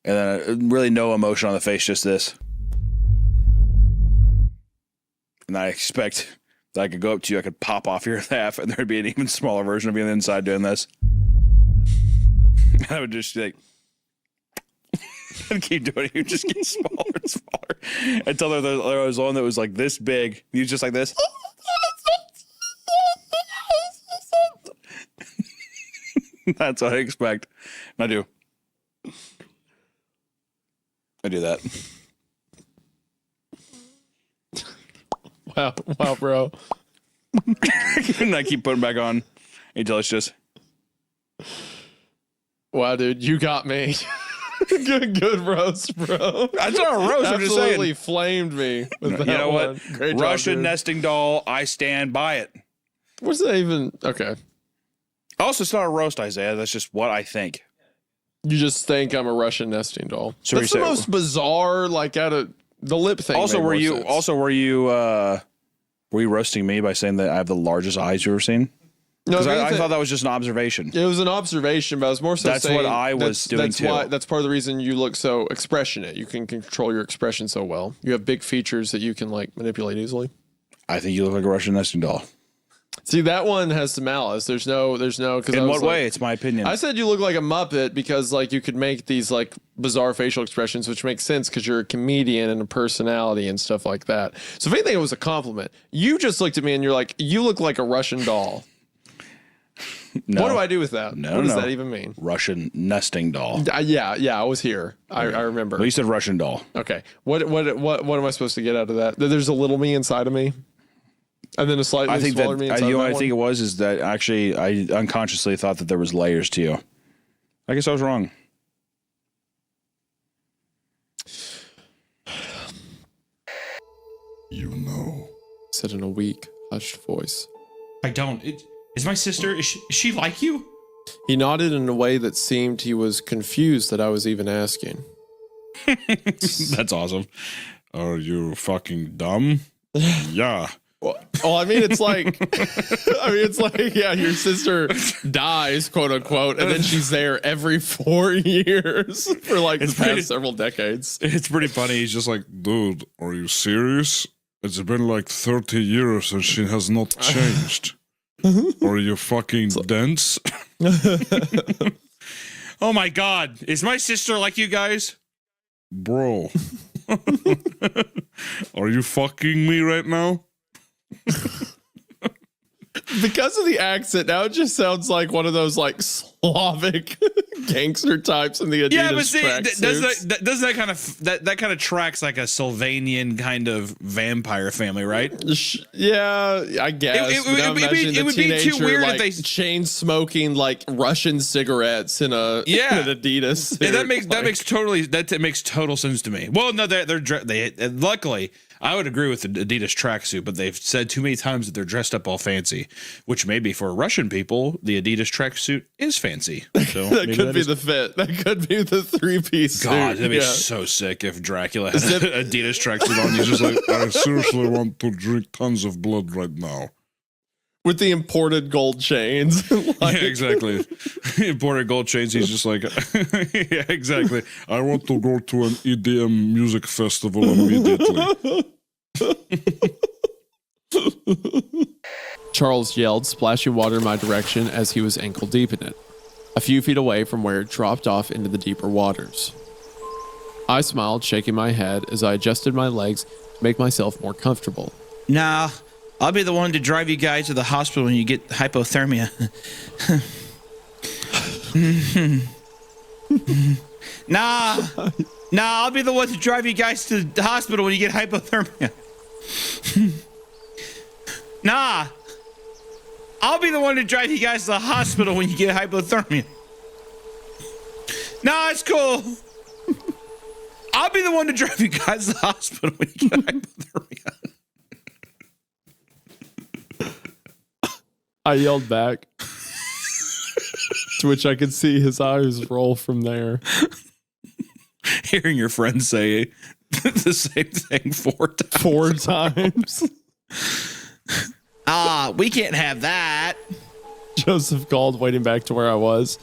And then really no emotion on the face, just this. And I expect that I could go up to you, I could pop off your half, and there'd be an even smaller version of you on the inside doing this. I would just like, and keep doing it. You just get smaller and smaller until there was one that was like this big. You just like this. That's what I expect. And I do. I do that. Wow, bro. And I keep putting back on until it's just. Wow, dude, you got me. good roast, bro. That's not a roast. I'm just saying. Absolutely flamed me. With that you know one. what? Great Russian job, nesting doll. I stand by it. What's that even? Okay. Also, it's not a roast, Isaiah. That's just what I think. You just think I'm a Russian nesting doll. So that's the most bizarre, like, out of The lip thing. Also, made were more you sense. were you roasting me by saying that I have the largest eyes you've ever seen? No, Because I thought that was just an observation. It was an observation, but I was more so That's saying what I was doing too. That's part of the reason you look so expressionate. You can control your expression so well. You have big features that you can like manipulate easily. I think you look like a Russian nesting doll. See, that one has some malice. There's no. Cause In what way? It's my opinion. I said you look like a Muppet because like you could make these like bizarre facial expressions, which makes sense because you're a comedian and a personality and stuff like that. So if anything, it was a compliment. You just looked at me and you're like, you look like a Russian doll. No. What do I do with that? No, what does no. that even mean? Russian nesting doll. Yeah, I was here. I remember. Well, you said Russian doll. Okay. What am I supposed to get out of that? That there's a little me inside of me, and then a slightly I think smaller that me inside you know of what that I think it one? was is that actually I unconsciously thought that there was layers to you. I guess I was wrong. You know. Said in a weak, hushed voice. I don't. Is my sister? Is she like you? He nodded in a way that seemed he was confused that I was even asking. That's awesome. Are you fucking dumb? Yeah. Well, I mean, it's like, yeah, your sister dies, quote unquote, and then she's there every 4 years for like the past several decades. It's pretty funny. He's just like, Dude, are you serious? It's been like 30 years and she has not changed. Are you fucking dense? Oh my God! Is my sister like you guys? Bro. Are you fucking me right now? Because of the accent, now it just sounds like one of those like Slavic gangster types in the Adidas Yeah, but see, tracksuits. doesn't that kind of that kind of tracks like a Sylvanian kind of vampire family, right? Yeah, I guess. It would be too weird if they chain smoking like Russian cigarettes in a in an Adidas suit. Yeah, that makes total sense to me. Well, no, they luckily I would agree with the Adidas tracksuit, but they've said too many times that they're dressed up all fancy, which maybe for Russian people the Adidas tracksuit is fancy. So that could be the fit. That could be the 3-piece suit. God, that'd be so sick if Dracula had Zip- an Adidas tracksuit on. He's just like, I seriously want to drink tons of blood right now. With the imported gold chains. Yeah, exactly. Imported gold chains. He's just like, yeah, exactly. I want to go to an EDM music festival immediately. Charles yelled, splashing water in my direction as he was ankle deep in it, a few feet away from where it dropped off into the deeper waters. I smiled, shaking my head as I adjusted my legs to make myself more comfortable. Nah, I'll be the one to drive you guys to the hospital when you get hypothermia. Nah, I'll be the one to drive you guys to the hospital when you get hypothermia. Nah, I'll be the one to drive you guys to the hospital when you get hypothermia. Nah, it's cool. I'll be the one to drive you guys to the hospital when you get hypothermia. I yelled back, to which I could see his eyes roll from there. Hearing your friend say the same thing 4 times. 4 times. We can't have that. Joseph called, waiting back to where I was.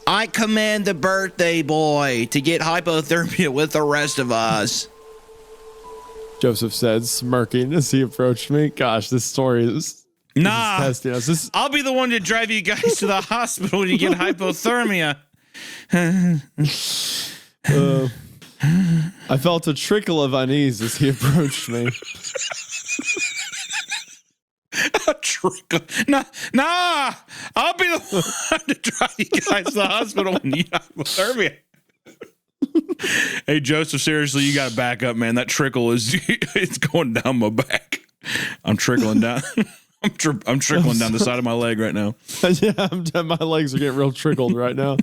I command the birthday boy to get hypothermia with the rest of us. Joseph said, smirking as he approached me. Gosh, this story is... Nah, testing us. I'll be the one to drive you guys to the hospital when you get hypothermia. I felt a trickle of unease as he approached me. A trickle. Nah, I'll be the one to drive you guys to the hospital when you get hypothermia. Hey, Joseph, seriously, you got to back up, man. That trickle it's going down my back. I'm trickling down. I'm trickling down the side of my leg right now. Yeah, my legs are getting real trickled right now.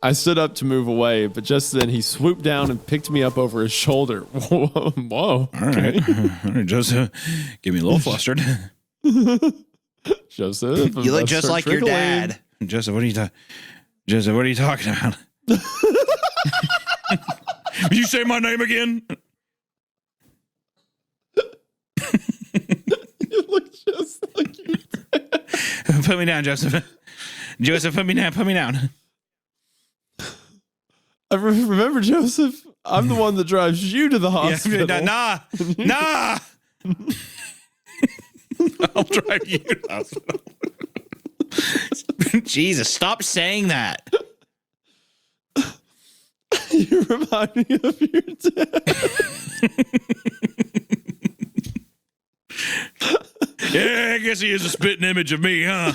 I stood up to move away, but just then he swooped down and picked me up over his shoulder. Whoa. All right, Joseph, get me a little flustered. Joseph, you look just like your dad. Joseph, what are you talking about? Will you say my name again? You look just like you. Put me down, Joseph. Joseph, put me down. Put me down. I remember, Joseph, I'm the one that drives you to the hospital. Nah. I'll drive you to the hospital. Jesus, stop saying that. You remind me of your dad. Yeah, I guess he is a spitting image of me, huh?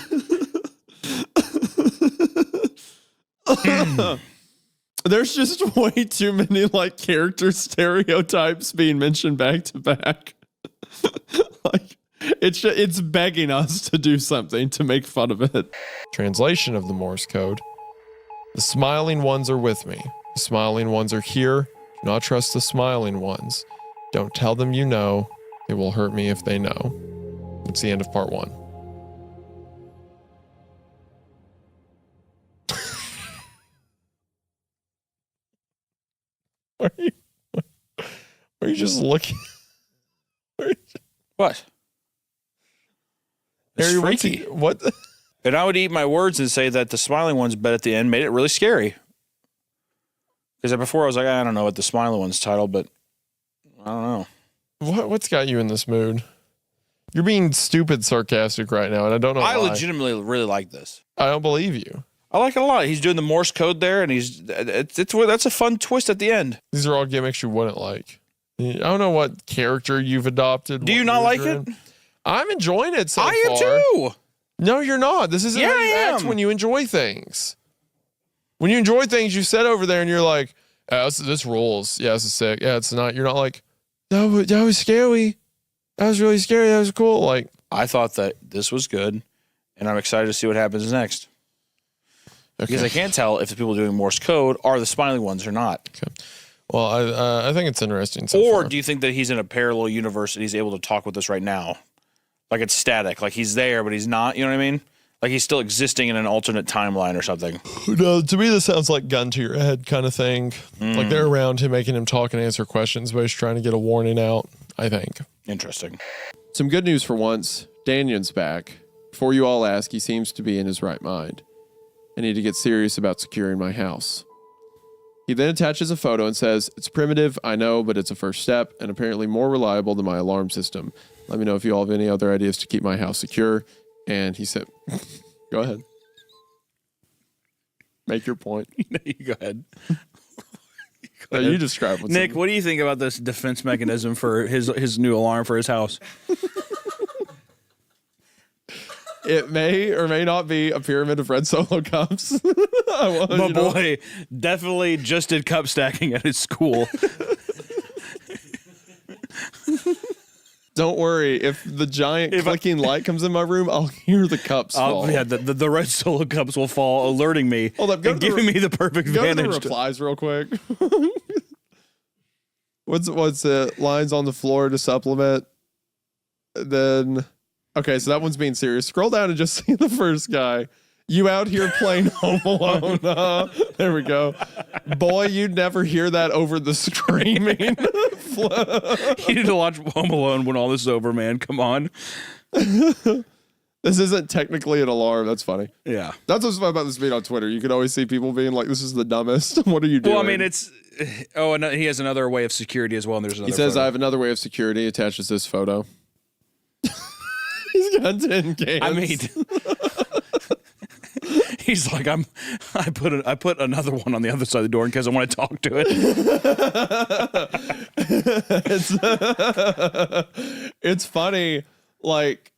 There's just way too many like character stereotypes being mentioned back to back. Like it's begging us to do something to make fun of it. Translation of the Morse code. The smiling ones are with me. The smiling ones are here. Do not trust the smiling ones. Don't tell them you know. It will hurt me if they know. That's the end of part 1. Are you just looking? What? It's Harry, freaky. What? And I would eat my words and say that the smiling one's bet at the end made it really scary. Because before I was like, I don't know what the smiling one's titled, but I don't know. What's got you in this mood? You're being stupid sarcastic right now, and I don't know why. I legitimately really like this. I don't believe you. I like it a lot. He's doing the Morse code there, and that's a fun twist at the end. These are all gimmicks you wouldn't like. I don't know what character you've adopted. Do you not like it? I'm enjoying it so far. I am too. No, you're not. This isn't how you act when you enjoy things. When you enjoy things, you sit over there and you're like, oh, this rules. Yeah, this is sick. Yeah, it's not. You're not like, that was scary. That was really scary. That was cool. Like, I thought that this was good, and I'm excited to see what happens next. Okay. Because I can't tell if the people doing Morse code are the smiling ones or not. Okay. Well, I think it's interesting. Or do you think that he's in a parallel universe and he's able to talk with us right now? Like it's static. Like he's there, but he's not. You know what I mean? Like he's still existing in an alternate timeline or something. No, to me, this sounds like gun to your head kind of thing. Like they're around him, making him talk and answer questions, but he's trying to get a warning out, I think. Interesting. Some good news for once. Danion's back. Before you all ask, he seems to be in his right mind. I need to get serious about securing my house. He then attaches a photo and says, it's primitive, I know, but it's a first step and apparently more reliable than my alarm system. Let me know if you all have any other ideas to keep my house secure. And he said, go ahead. Make your point. You go ahead. You describe what's Nick, what do you think about this defense mechanism for his new alarm for his house? It may or may not be a pyramid of red Solo cups. My boy definitely just did cup stacking at his school. Don't worry. If the giant clicking light comes in my room, I'll hear the cups fall. Yeah, the red Solo cups will fall, alerting me and giving me the perfect vantage. Go to the replies real quick. What's it? Lines on the floor to supplement. Then, okay, so that one's being serious. Scroll down and just see the first guy. You out here playing Home Alone. There we go. Boy, you'd never hear that over the screaming. You need to watch Home Alone when all this is over, man. Come on. This isn't technically an alarm. That's funny. Yeah. That's what's fun about this beat on Twitter. You can always see people being like, this is the dumbest. What are you doing? Well, I mean, it's... Oh, and he has another way of security as well, and there's another He says, photo. I have another way of security. Attaches this photo. He's got 10 cans. I mean... He's like, I put another one on the other side of the door in case I want to talk to it. It's funny, like,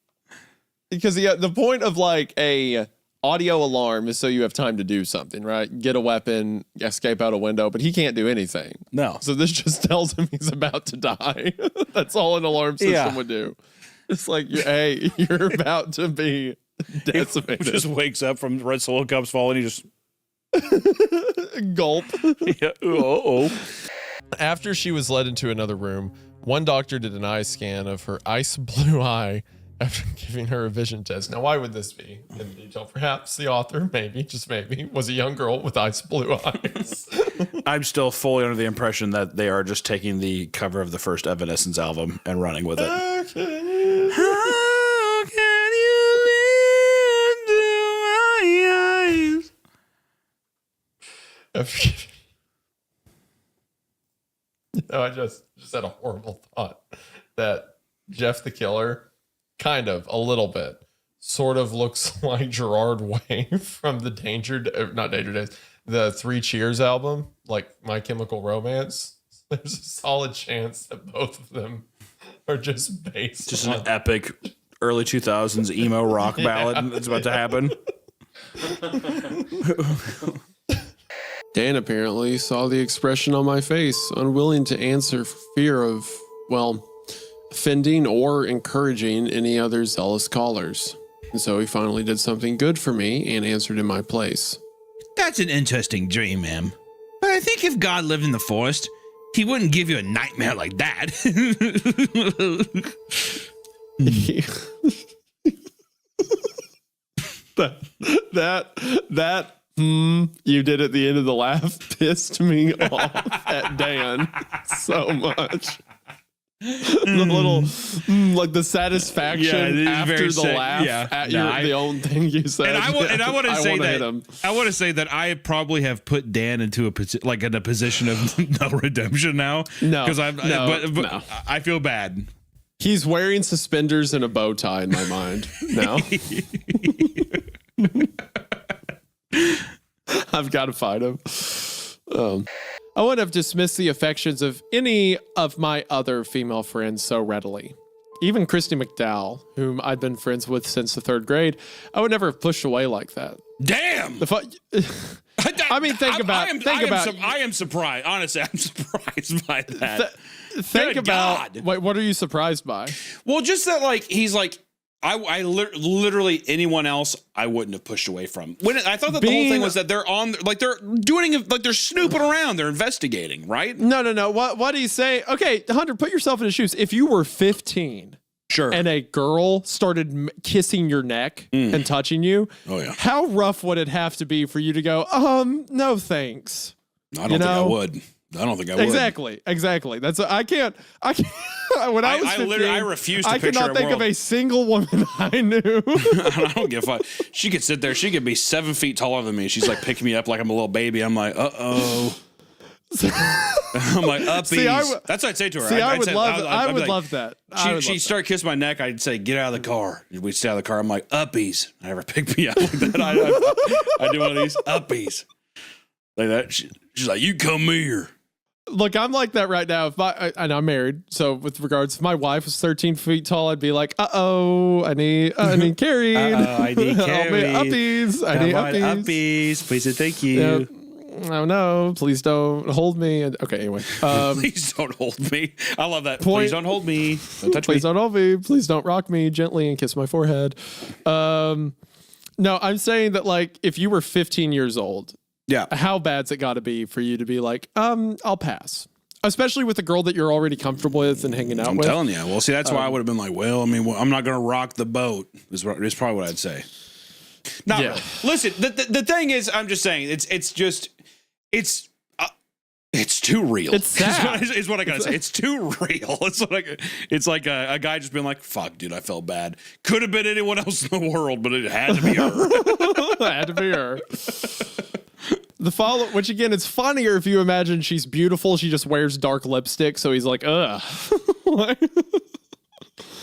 because the point of like a audio alarm is so you have time to do something, right? Get a weapon, escape out a window, but he can't do anything. No. So this just tells him he's about to die. That's all an alarm system would do. It's like, you're about to be decimated. He just wakes up from red Solo cups falling. He just gulp. Yeah. Uh-oh. After she was led into another room, one doctor did an eye scan of her ice blue eye after giving her a vision test. Now, why would this be in detail? Perhaps the author, maybe, just maybe, was a young girl with ice blue eyes. I'm still fully under the impression that they are just taking the cover of the first Evanescence album and running with it. How can you look into my eyes? I just had a horrible thought that Jeff the Killer, kind of, a little bit, sort of looks like Gerard Way from the not Danger Days, the Three Cheers album, like My Chemical Romance. There's a solid chance that both of them are just based Just an epic early 2000s emo rock ballad that's about to happen. Dan apparently saw the expression on my face, unwilling to answer for fear of, well, offending or encouraging any other zealous callers. And so he finally did something good for me and answered in my place. That's an interesting dream, ma'am. But I think if God lived in the forest, he wouldn't give you a nightmare like that. That you did at the end of the laugh pissed me off at Dan so much. The little like the satisfaction after the laugh at the own thing you said. And I want to say that I want to say that I probably have put Dan into in a position of no redemption now. No, because no. I feel bad. He's wearing suspenders and a bow tie in my mind now. I've got to fight him. I wouldn't have dismissed the affections of any of my other female friends so readily. Even Christy McDowell, whom I'd been friends with since the 3rd grade, I would never have pushed away like that. Damn! I mean, think about it. I am surprised. Honestly, I'm surprised by that. Think about what are you surprised by? Well, just that he's like, I literally anyone else I wouldn't have pushed away from. When I thought that the whole thing was that they're doing they're snooping around, they're investigating, right? No. What do you say? Okay, Hunter, put yourself in his shoes. If you were 15, sure, and a girl started kissing your neck and touching you, oh yeah, how rough would it have to be for you to go, no thanks? I don't think I would. I don't think I would. Exactly. That's I can't. When I was 15, I refuse to I picture cannot think of a single woman I knew. I don't give a fuck. She could sit there. She could be 7 feet taller than me. She's like picking me up like I'm a little baby. I'm like, uh-oh. I'm like, uppies. That's what I'd say to her. See, I would love that. She'd start kissing my neck. I'd say, get out of the car. We'd stay out of the car. I'm like, uppies. I never pick me up like that. I do one of these uppies. Like that. She's like, you come here. Look, I'm like that right now. And I'm married, so with regards, if my wife was 13 feet tall, I'd be like, I need carried. I need carried. Uppies. I need uppies. Please and thank you. Yeah. Oh no! Please don't hold me. Okay, anyway. Please don't hold me. I love that. Please don't hold me. Don't touch me. Please don't hold me. Please don't rock me gently and kiss my forehead. No, I'm saying that if you were 15 years old. Yeah. How bad's it got to be for you to be like, I'll pass, especially with a girl that you're already comfortable with and hanging out with. I'm telling you. Well, see, that's why I would have been like, well, I mean, I'm not going to rock the boat. Is probably what I'd say. Not really. Listen, the thing is, I'm just saying, it's too real. It's sad. is what I gotta say. It's too real. It's like a guy just being like, "Fuck, dude, I felt bad. Could have been anyone else in the world, but it had to be her." It had to be her. Which again, it's funnier if you imagine she's beautiful. She just wears dark lipstick, so he's like, ugh. I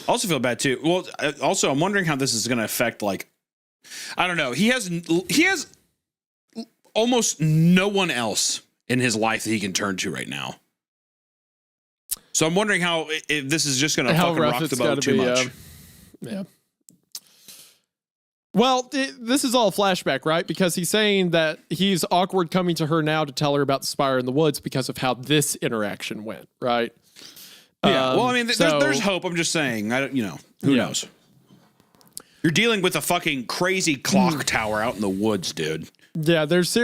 also feel bad too. Well, also, I'm wondering how this is going to affect. I don't know. He has almost no one else in his life that he can turn to right now. So I'm wondering if this is just going to fucking rock the boat too much. Yeah. Well, this is all a flashback, right? Because he's saying that he's awkward coming to her now to tell her about the spire in the woods because of how this interaction went, right? Yeah. Well, I mean, there's hope. I'm just saying. Who knows? You're dealing with a fucking crazy clock tower out in the woods, dude. Yeah, there's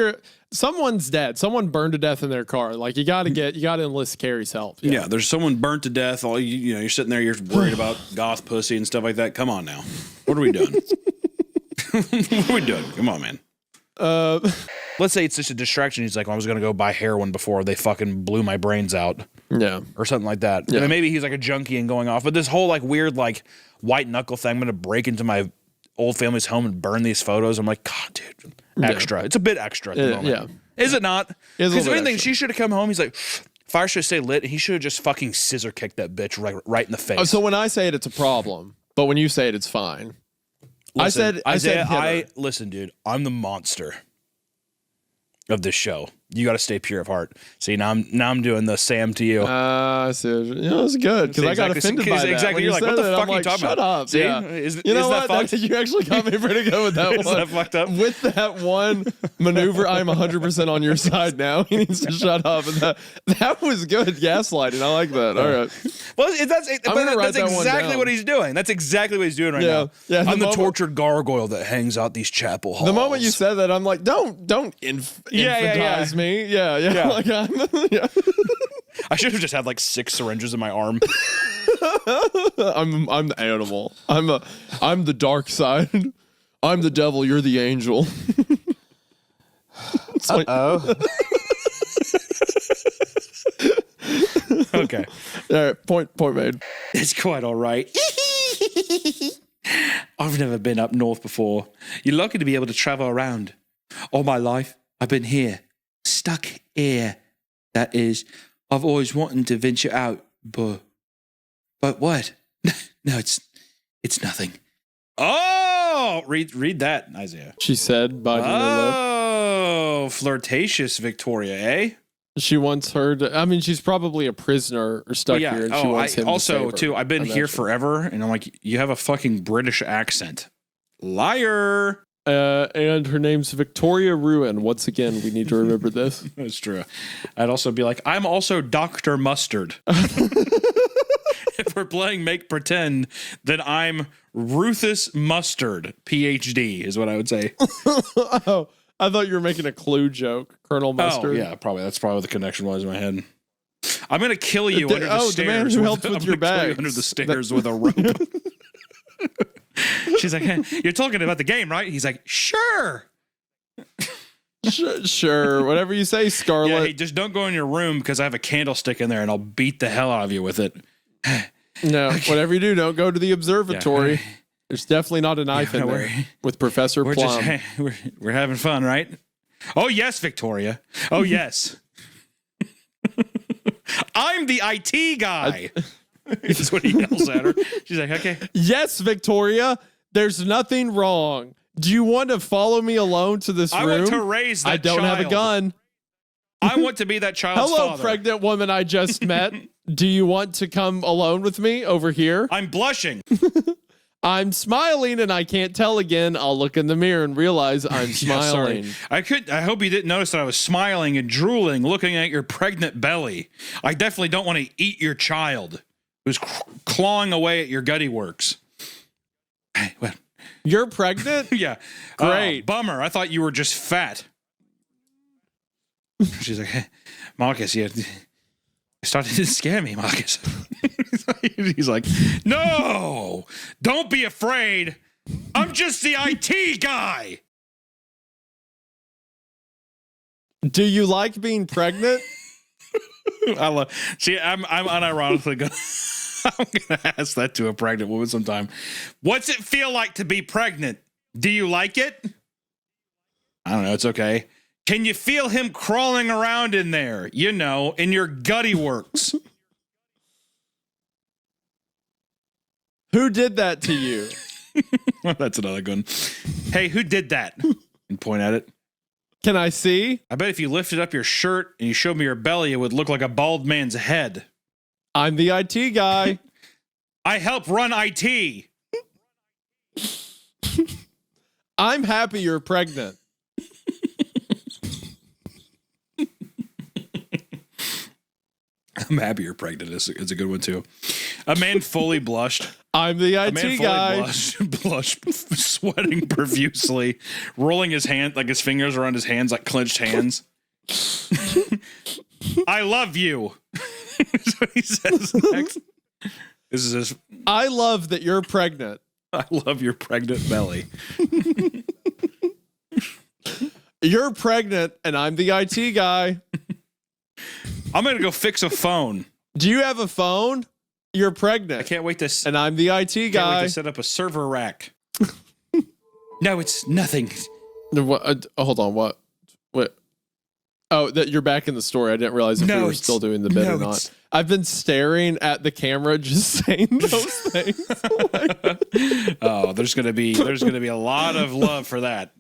someone's dead. Someone burned to death in their car. Like you gotta enlist Carrie's help. Yeah, there's someone burnt to death. All you're sitting there, you're worried about goth pussy and stuff like that. Come on now. What are we doing? What are we doing? Come on, man. Let's say it's just a distraction. He's like, well, I was gonna go buy heroin before they fucking blew my brains out. Yeah. Or something like that. Yeah. And then maybe he's like a junkie and going off. But this whole like weird like white knuckle thing, I'm gonna break into my old family's home and burn these photos. I'm like, God, dude, extra. It's a bit extra at the moment. Yeah. Is it not? It is a Because if little bit anything, extra. she should have come home. He's like, fire should stay lit. And he should have just fucking scissor kicked that bitch right in the face. Oh, so when I say it, it's a problem. But when you say it, it's fine. Listen, Isaiah, I listen, dude, I'm the monster of this show. You got to stay pure of heart. See, now I'm doing the Sam to you. I see. It's good because I got offended by that. Exactly. When You're like, what the said fuck that, are you I'm talking Shut about? up. See? Yeah. You know what? what? You actually got me pretty good with that Is one. that fucked up? With that one maneuver, I'm 100% on your side now. He needs to shut up. And that was good gaslighting. I like that. All right. Well, that's that one exactly down. what he's doing. That's exactly what he's doing right Yeah. now. Yeah, the I'm the moment- tortured gargoyle that hangs out these chapel halls. The moment you said that, I'm like, don't infantilize me. Yeah. Yeah. Like, yeah. I should have just had like 6 syringes in my arm. I'm the animal. I'm the dark side. I'm the devil. You're the angel. Okay. All right. Point made. It's quite all right. I've never been up north before. You're lucky to be able to travel around. All my life, I've been here, stuck here. That is, I've always wanted to venture out, but what? No, it's nothing. Oh, read that, Isaiah. She said, biting her lip. Oh, flirtatious Victoria, eh? She wants her to. I mean, she's probably a prisoner or stuck Well, yeah. here, and she wants him to also save her. too. I've been here Imagine. forever, and I'm like, you have a fucking British accent, liar. And her name's Victoria Ruin. Once again, we need to remember this. That's true. I'd also be like, I'm also Dr. Mustard. If we're playing make pretend, then I'm Rufus Mustard, PhD, is what I would say. Oh, I thought you were making a Clue joke, Colonel Mustard. Oh, yeah, probably. That's probably what the connection was in my head. I'm going to kill you under the stairs. The man who helped with your bags. Under the stairs with a rope. She's like, hey, you're talking about the game, right? He's like, sure. Sure, whatever you say, Scarlet. Yeah, hey, just don't go in your room because I have a candlestick in there and I'll beat the hell out of you with it. No, whatever you do, don't go to the observatory. Yeah. There's definitely not a knife in there with Professor We're Plum. just we're having fun, right? Oh yes, Victoria. Oh yes. I'm the IT guy. That's what he yells at her. She's like, okay. Yes, Victoria. There's nothing wrong. Do you want to follow me alone to this room? I want to raise that I don't have a child. gun. I want to be that child's Hello, father. pregnant woman I just met. Do you want to come alone with me over here? I'm blushing. I'm smiling and I can't tell again. I'll look in the mirror and realize I'm smiling. Yeah, sorry. I hope you didn't notice that I was smiling and drooling, looking at your pregnant belly. I definitely don't want to eat your child who's clawing away at your gutty works. Hey, what? You're pregnant? Yeah. Great. Bummer. I thought you were just fat. She's like, hey, Marcus, you started to scare me, Marcus. He's like, no, don't be afraid. I'm just the IT guy. Do you like being pregnant? See, I'm unironically going I'm gonna ask that to a pregnant woman sometime. What's it feel like to be pregnant? Do you like it? I don't know. It's okay. Can you feel him crawling around in there? You know, in your gutty works. Who did that to you? That's another good one. Hey, who did that? And point at it. Can I see? I bet if you lifted up your shirt and you showed me your belly, it would look like a bald man's head. I'm the IT guy. I help run IT. I'm happy you're pregnant. I'm happy you're pregnant. It's a good one too. A man fully blushed. I'm the A man IT fully guy. blushed, sweating profusely, rolling his hand, like his fingers around his hands, like clenched hands. I love you. That's what he says next. This is his. I love that you're pregnant. I love your pregnant belly. You're pregnant, and I'm the IT guy. I'm gonna go fix a phone. Do you have a phone? You're pregnant. I can't wait to. And I'm the IT Can't guy. wait to set up a server rack. No, it's nothing. Hold on. What? Oh, that you're back in the story. I didn't realize if we were still doing the bit or not. I've been staring at the camera, just saying those things. Oh, there's gonna be a lot of love for that.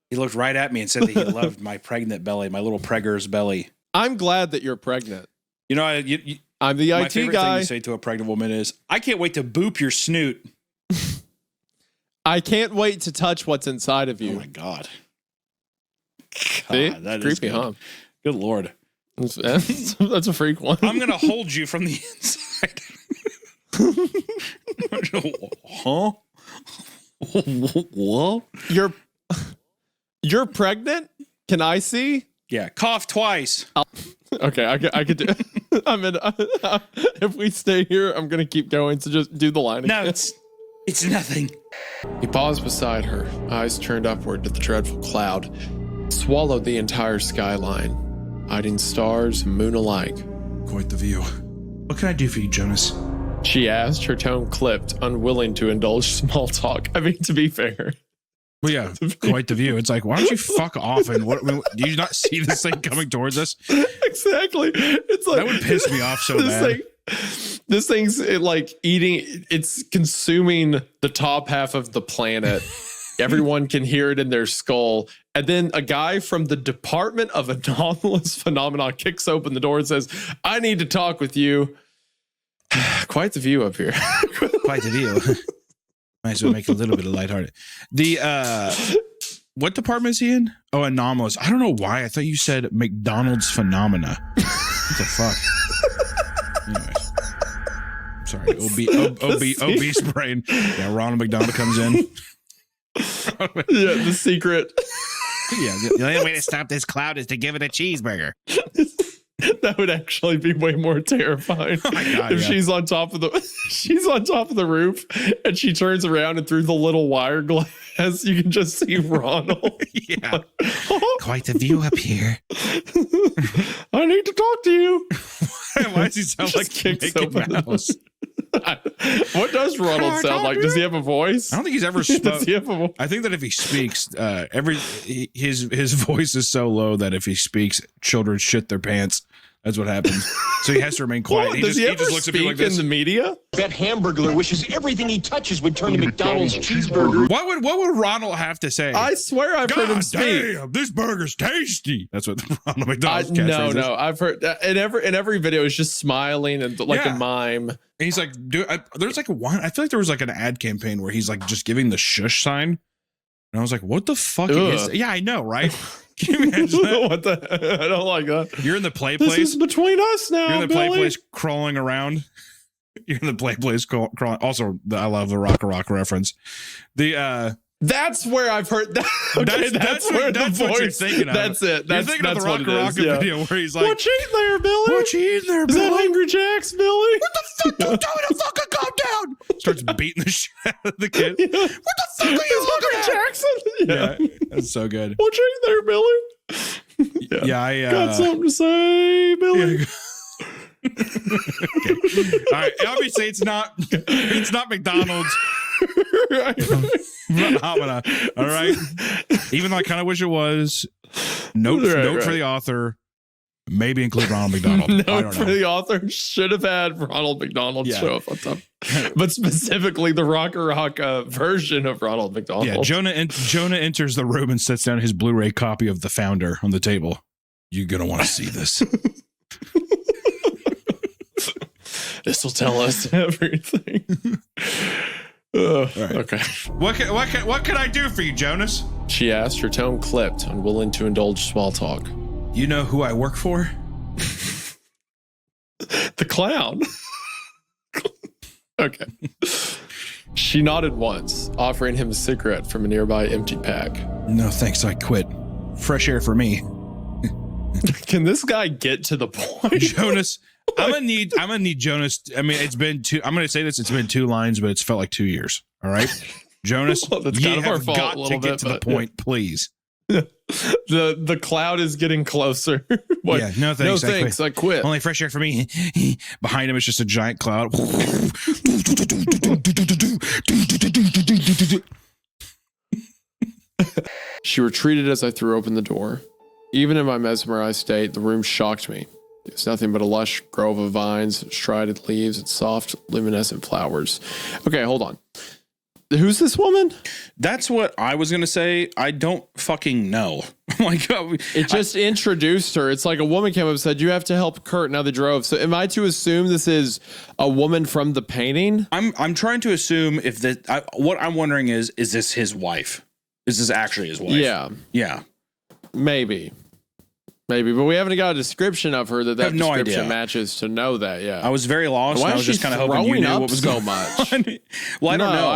He looked right at me and said that he loved my pregnant belly, my little pregger's belly. I'm glad that you're pregnant. You know, I'm the my IT favorite guy. thing to say to a pregnant woman is, "I can't wait to boop your snoot." I can't wait to touch what's inside of you. Oh my god. See? That Creepy, is good. huh? Good lord. That's a freak one. I'm gonna hold you from the inside. Huh? What? You're pregnant? Can I see? Yeah, cough twice. Okay, I could do. I'm in. If we stay here, I'm gonna keep going. So just do the line. No, again. it's nothing. He paused beside her, eyes turned upward to the dreadful cloud, swallowed the entire skyline, hiding stars and moon alike. Quite the view. What can I do for you, Jonas? She asked, her tone clipped, unwilling to indulge small talk. I mean, to be fair. Well, yeah, quite the view. It's like, why don't you fuck off? And what? Do you not see this thing coming towards us? Exactly. It's like that would piss me off so bad. This thing's like eating. It's consuming the top half of the planet. Everyone can hear it in their skull. And then a guy from the Department of Anomalous Phenomena kicks open the door and says, "I need to talk with you." Quite the view up here. Quite the view. Might as well make it a little bit of lighthearted. The what department is he in? Oh, anomalous. I don't know why. I thought you said McDonald's phenomena. What the fuck? Anyways. I'm sorry. Obese brain. Yeah, Ronald McDonald comes in. Yeah, the secret. Yeah, The only way to stop this cloud is to give it a cheeseburger. That would actually be way more terrifying. Oh my God, if yeah. she's on top of the roof and she turns around and through the little wire glass you can just see Ronald. Yeah. Quite the view up here. I need to talk to you. Why does he sound like Mickey Mouse? What does Ronald sound like? Does he have a voice? I don't think he's ever spoken. I think that if he speaks, his voice is so low that if he speaks, children shit their pants. That's what happens. So he has to remain quiet. Does he ever looks at me speak like this. in the media? That hamburglar wishes everything he touches would turn to McDonald's cheeseburger. What would Ronald have to say? I swear I've heard him speak. Damn, this burger's tasty. That's what Ronald McDonald's catchphrase is. No, I've heard that in every video. He's just smiling and like a mime. And he's like, there's like one. I feel like there was like an ad campaign where he's like just giving the shush sign, and I was like, what the fuck is? Yeah, I know, right? Can you imagine that? What the? I don't like that. You're in the play place. This is between us now. You're in the play Billy. place crawling around. You're in the play place crawling. Also, I love the Rock reference. That's where I've heard that. Okay, that's where the voice. What you're thinking of. That's it. You're thinking of the Rock video where he's like, "What you eating there, Billy? What you eating there, Is Billy? that Hungry Jack's, Billy? What the fuck? Don't tell me to fucking calm down." Starts beating the shit out of the kid. Yeah. What the fuck are you looking at? Jackson. Yeah, that's so good. What you eating there, Billy? Yeah, I got something to say, Billy. Yeah. Okay. All right. Obviously, it's not McDonald's. Phenomena. All right. Even though I kind of wish it was. Note for the author. Maybe include Ronald McDonald. I don't For know. the author should have had Ronald McDonald Yeah. show up on top, but specifically the Rock version of Ronald McDonald. Yeah. Jonah enters the room and sets down his Blu-ray copy of The Founder on the table. You're gonna want to see this. This will tell us everything. Right. Okay. What can I do for you, Jonas? She asked, her tone clipped, unwilling to indulge small talk. You know who I work for? The clown. Okay. She nodded once, offering him a cigarette from a nearby empty pack. No, thanks. I quit. Fresh air for me. Can this guy get to the point? Jonas, I'm gonna need Jonas. I mean, it's been two. I'm gonna say this. It's been 2 lines, but it's felt like 2 years. All right, Jonas, Well, that's you kind of our have fault got a to little get bit, to the but, point, please. The cloud is getting closer. What? Yeah, no thanks. No thanks. I quit. Only fresh air for me. Behind him is just a giant cloud. She retreated as I threw open the door. Even in my mesmerized state, the room shocked me. It was nothing but a lush grove of vines, strided leaves, and soft, luminescent flowers. Okay, hold on. Who's this woman? That's what I was gonna say. I don't fucking know. Like, it just introduced her. It's like a woman came up and said, "You have to help Kurt." Now they drove. So, am I to assume this is a woman from the painting? I'm trying to assume if that. What I'm wondering is this his wife? Is this actually his wife? Yeah, maybe, but we haven't got a description of her that no description idea. matches to know that. Yeah, I was very lost. Why And I is was she just kind of hoping you throwing knew up what was so going much? on. Well, I don't know.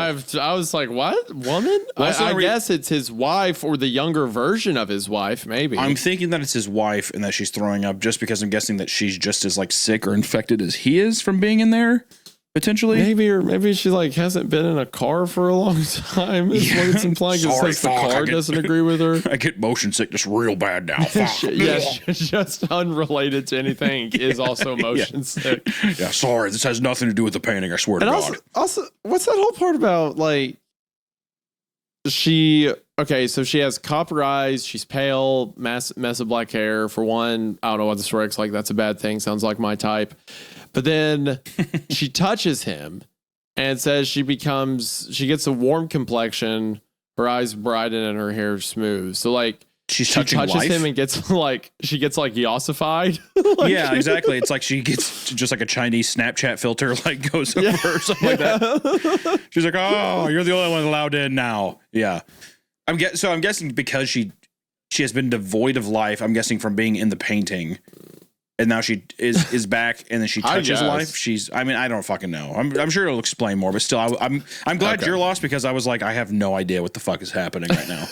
I was like, what woman? I guess it's his wife or the younger version of his wife. Maybe I'm thinking that it's his wife and that she's throwing up just because I'm guessing that she's just as like sick or infected as he is from being in there. Potentially, maybe she like hasn't been in a car for a long time. Is what it's implying. Because the car doesn't agree with her. I get motion sickness real bad now. Yes, just unrelated to anything is also motion sick. Yeah, sorry, this has nothing to do with the painting. I swear to God. Also, what's that whole part about? Like, so she has copper eyes. She's pale, mess of black hair. For one, I don't know what the story looks like. That's a bad thing. Sounds like my type. But then she touches him and says she gets a warm complexion, her eyes brighten and her hair smooth. So like she touches life? him and gets like yassified. Yeah, exactly. It's like she gets just like a Chinese Snapchat filter like goes over her or something like that. She's like, "Oh, you're the only one allowed in now." Yeah. I'm guessing because she has been devoid of life, I'm guessing from being in the painting. And now she is back, and then she touches life. I don't fucking know. I'm sure it'll explain more, but still, I'm glad you're lost because I was like, I have no idea what the fuck is happening right now.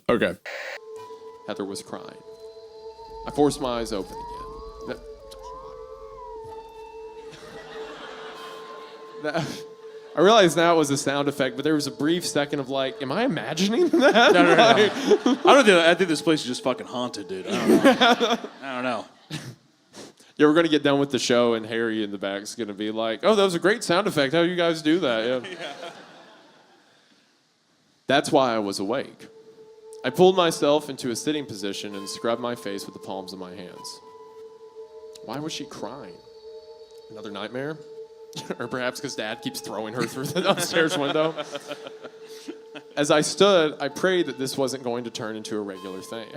Okay. Heather was crying. I forced my eyes open again. I realized now it was a sound effect, but there was a brief second of like, am I imagining that? No. I don't do that. I think this place is just fucking haunted, dude. I don't know. Yeah, we're going to get done with the show, and Harry in the back is going to be like, oh, that was a great sound effect. How do you guys do that? Yeah. That's why I was awake. I pulled myself into a sitting position and scrubbed my face with the palms of my hands. Why was she crying? Another nightmare? Or perhaps because Dad keeps throwing her through the upstairs window? As I stood, I prayed that this wasn't going to turn into a regular thing.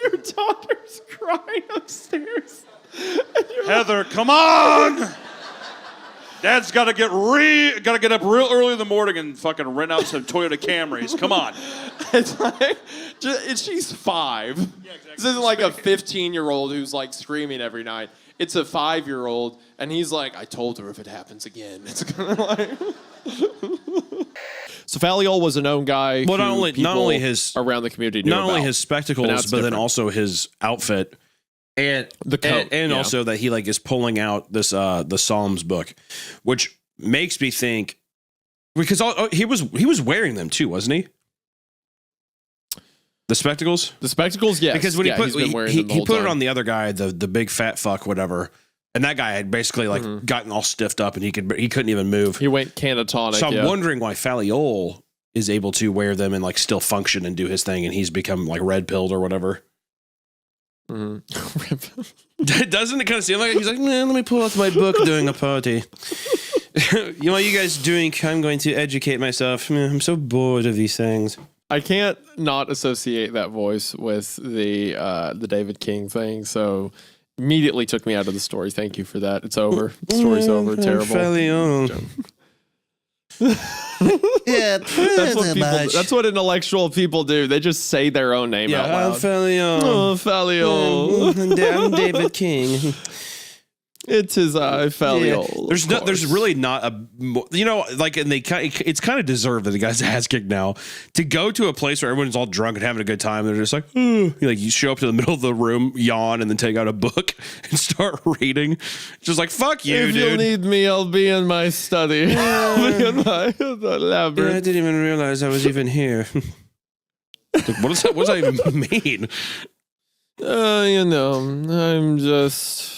Your daughter's crying upstairs. Heather, come on! Dad's got to get up real early in the morning and fucking rent out some Toyota Camrys. Come on. It's like, she's 5. Yeah, exactly. This isn't like a 15-year-old who's like screaming every night. It's a 5-year-old, and he's like, I told her if it happens again, it's gonna like. So Faliol was a known guy. Well, not only his around the community, not only his spectacles, but then also his outfit. And the coat, and also that he like is pulling out this the Psalms book, which makes me think because he was wearing them too, wasn't he? The spectacles, yes. Because when he put it on the other guy, the big fat fuck, whatever, and that guy had basically like gotten all stiffed up and he couldn't even move. He went catatonic. So I'm wondering why Faliol is able to wear them and like still function and do his thing, and he's become like red pilled or whatever. Doesn't it kind of seem like he's like, man, let me pull out my book during a party. You know what you guys doing? I'm going to educate myself. I'm so bored of these things. I can't not associate that voice with the David King thing, so immediately took me out of the story. Thank you for that. It's over. The story's over. Terrible. Yeah, That's what intellectual people do. They just say their own name out I'm loud. Felion. Oh, Felion. I'm David King. It's his eye, Felion. Yeah. There's really not a, like, and it's kind of deserved that the guy's ass kicked now to go to a place where everyone's all drunk and having a good time. They're just like, like you show up to the middle of the room, yawn, and then take out a book and start reading. Just like, fuck you, if dude. If you need me, I'll be in my study. I'll be in my labyrinth. I didn't even realize I was even here. Like, what does that even mean? I'm just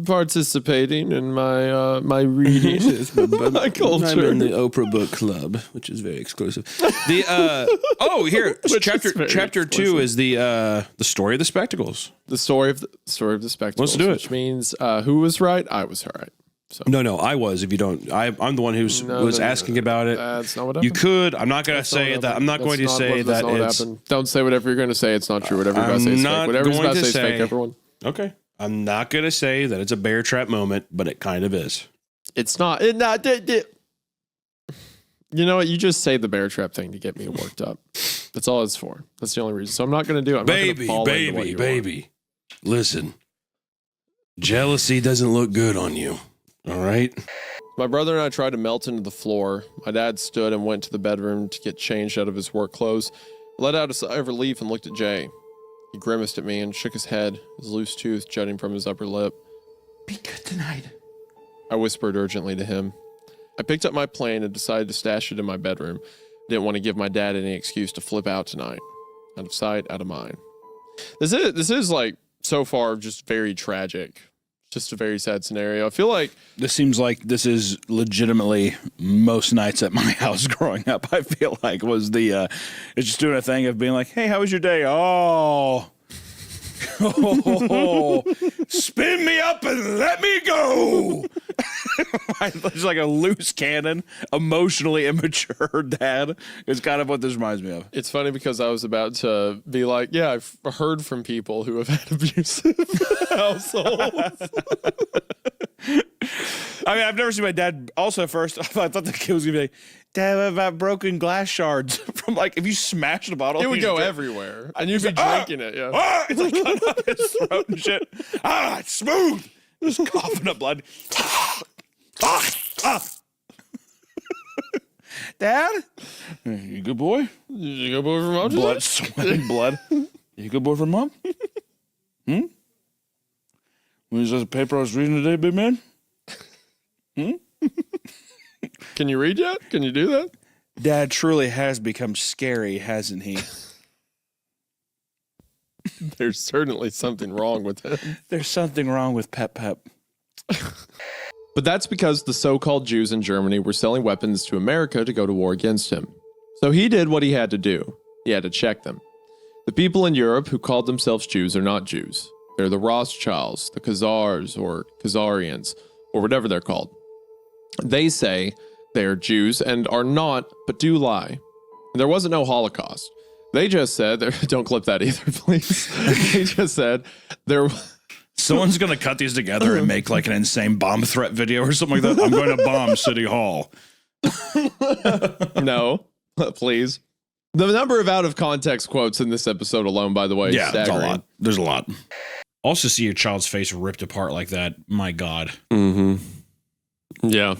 participating in my reading. My culture. I'm in the Oprah Book Club, which is very exclusive. Chapter 2 is the story of the spectacles. The story of the spectacles. Let's do it. Which means who was right? I was right. So. No, I was. If you don't, I'm the one who was asking about it. That's not what happened. You could. I'm not going to say that. I'm not going to say that it's. Don't say whatever you're going to say. It's not true. Whatever you're about to say is fake. Whatever you're about to say is fake, everyone. Okay. I'm not going to say that it's a bear trap moment, but it kind of is. It's not. You know what? You just say the bear trap thing to get me worked up. That's all it's for. That's the only reason. So I'm not going to do it. Baby. Listen. Jealousy doesn't look good on you. All right? My brother and I tried to melt into the floor. My dad stood and went to the bedroom to get changed out of his work clothes. I let out a sigh of relief and looked at Jay. He grimaced at me and shook his head, his loose tooth jutting from his upper lip. Be good tonight. I whispered urgently to him. I picked up my plane and decided to stash it in my bedroom. Didn't want to give my dad any excuse to flip out tonight. Out of sight, out of mind. This is like, so far, just very tragic. Just a very sad scenario. I feel like this seems like this is legitimately most nights at my house growing up. I feel like was it's just doing a thing of being like, hey, how was your day? Oh, spin me up and let me go. It's like a loose cannon, emotionally immature dad is kind of what this reminds me of. It's funny because I was about to be like, yeah, I've heard from people who have had abusive households. I mean, I've never seen my dad. Also, first, I thought the kid was going to be like, Dad, what about broken glass shards? From like, if you smash the bottle, it would go everywhere. And you'd be drinking it, yeah. It's like cutting out his throat and shit. It's smooth. Just coughing up blood. Dad? You a good boy? You a good boy for mom? Blood, sweating blood. You a good boy for mom? When you saw the paper I was reading today, big man? Can you read yet? Can you do that? Dad truly has become scary, hasn't he? There's certainly something wrong with him. There's something wrong with Pep. But that's because the so-called Jews in Germany were selling weapons to America to go to war against him. So he did what he had to do. He had to check them. The people in Europe who called themselves Jews are not Jews. They're the Rothschilds, the Khazars, or Khazarians, or whatever they're called. They say they're Jews and are not, but do lie. There wasn't no Holocaust. They just said, don't clip that either, please. They just said there. Someone's going to cut these together and make like an insane bomb threat video or something like that. I'm going to bomb City Hall. No, please. The number of out of context quotes in this episode alone, by the way, is staggering. There's a lot. Also, see your child's face ripped apart like that. My God. Mm-hmm. Yeah.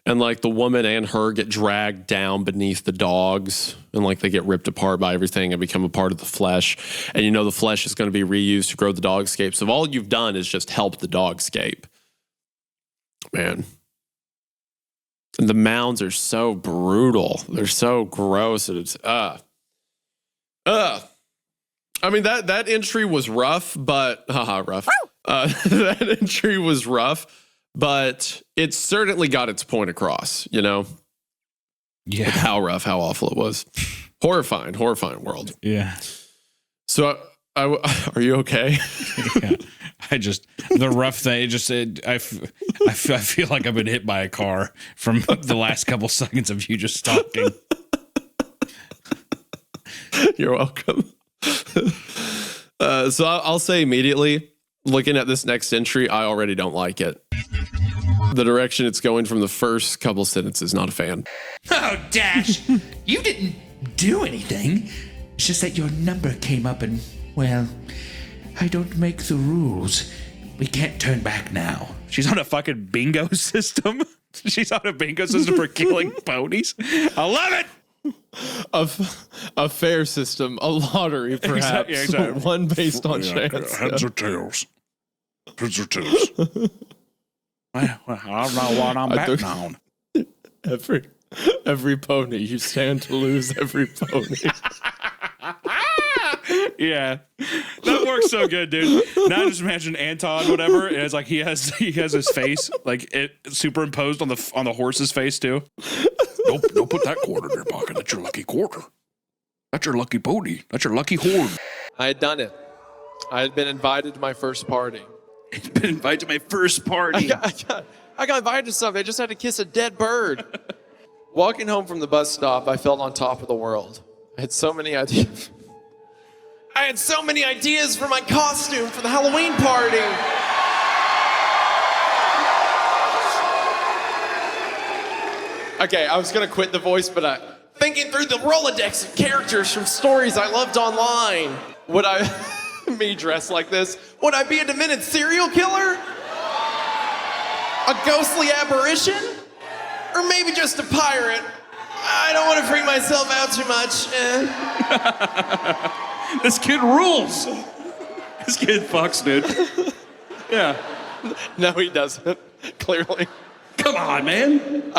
And like the woman and her get dragged down beneath the dogs and like they get ripped apart by everything and become a part of the flesh. And you know the flesh is going to be reused to grow the dogscape. So all you've done is just help the dogscape. Man. And the mounds are so brutal. They're so gross. And it's I mean that entry was rough, but rough. That entry was rough. But it certainly got its point across, you know? Yeah. Like how rough, how awful it was. Horrifying world. Yeah. So, are you okay? Yeah. The rough thing, I feel like I've been hit by a car from the last couple seconds of you just talking. You're welcome. So I'll say immediately, looking at this next entry, I already don't like it. The direction it's going from the first couple sentences, not a fan. Oh, Dash, you didn't do anything. It's just that your number came up and, well, I don't make the rules. We can't turn back now. She's on a fucking bingo system. She's on a bingo system for killing ponies. I love it. A fair system, a lottery, perhaps. Exactly. One based on chance. Heads or tails? Heads or tails? I don't know what I'm betting on. Every pony, you stand to lose every pony. Yeah, that works so good, dude. Now I just imagine Anton, whatever. And it's like he has his face like it superimposed on the horse's face too. Don't put that quarter in your pocket. That's your lucky quarter. That's your lucky pony. That's your lucky horn. I had done it. I had been invited to my first party. He's been invited to my first party. I got invited to something. I just had to kiss a dead bird. Walking home from the bus stop, I felt on top of the world. I had so many ideas. I had so many ideas for my costume for the Halloween party. Okay, I was gonna quit the voice, but thinking through the Rolodex of characters from stories I loved online. Would I, me dressed like this, would I be a demented serial killer? A ghostly apparition? Or maybe just a pirate? I don't want to freak myself out too much. This kid rules. This kid fucks, dude. Yeah. No, he doesn't. Clearly. Come on, man.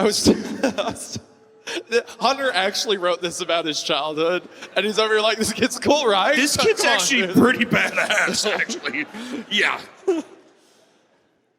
Hunter actually wrote this about his childhood, and he's over here like, this kid's cool, right? This kid's actually pretty badass, actually. Yeah.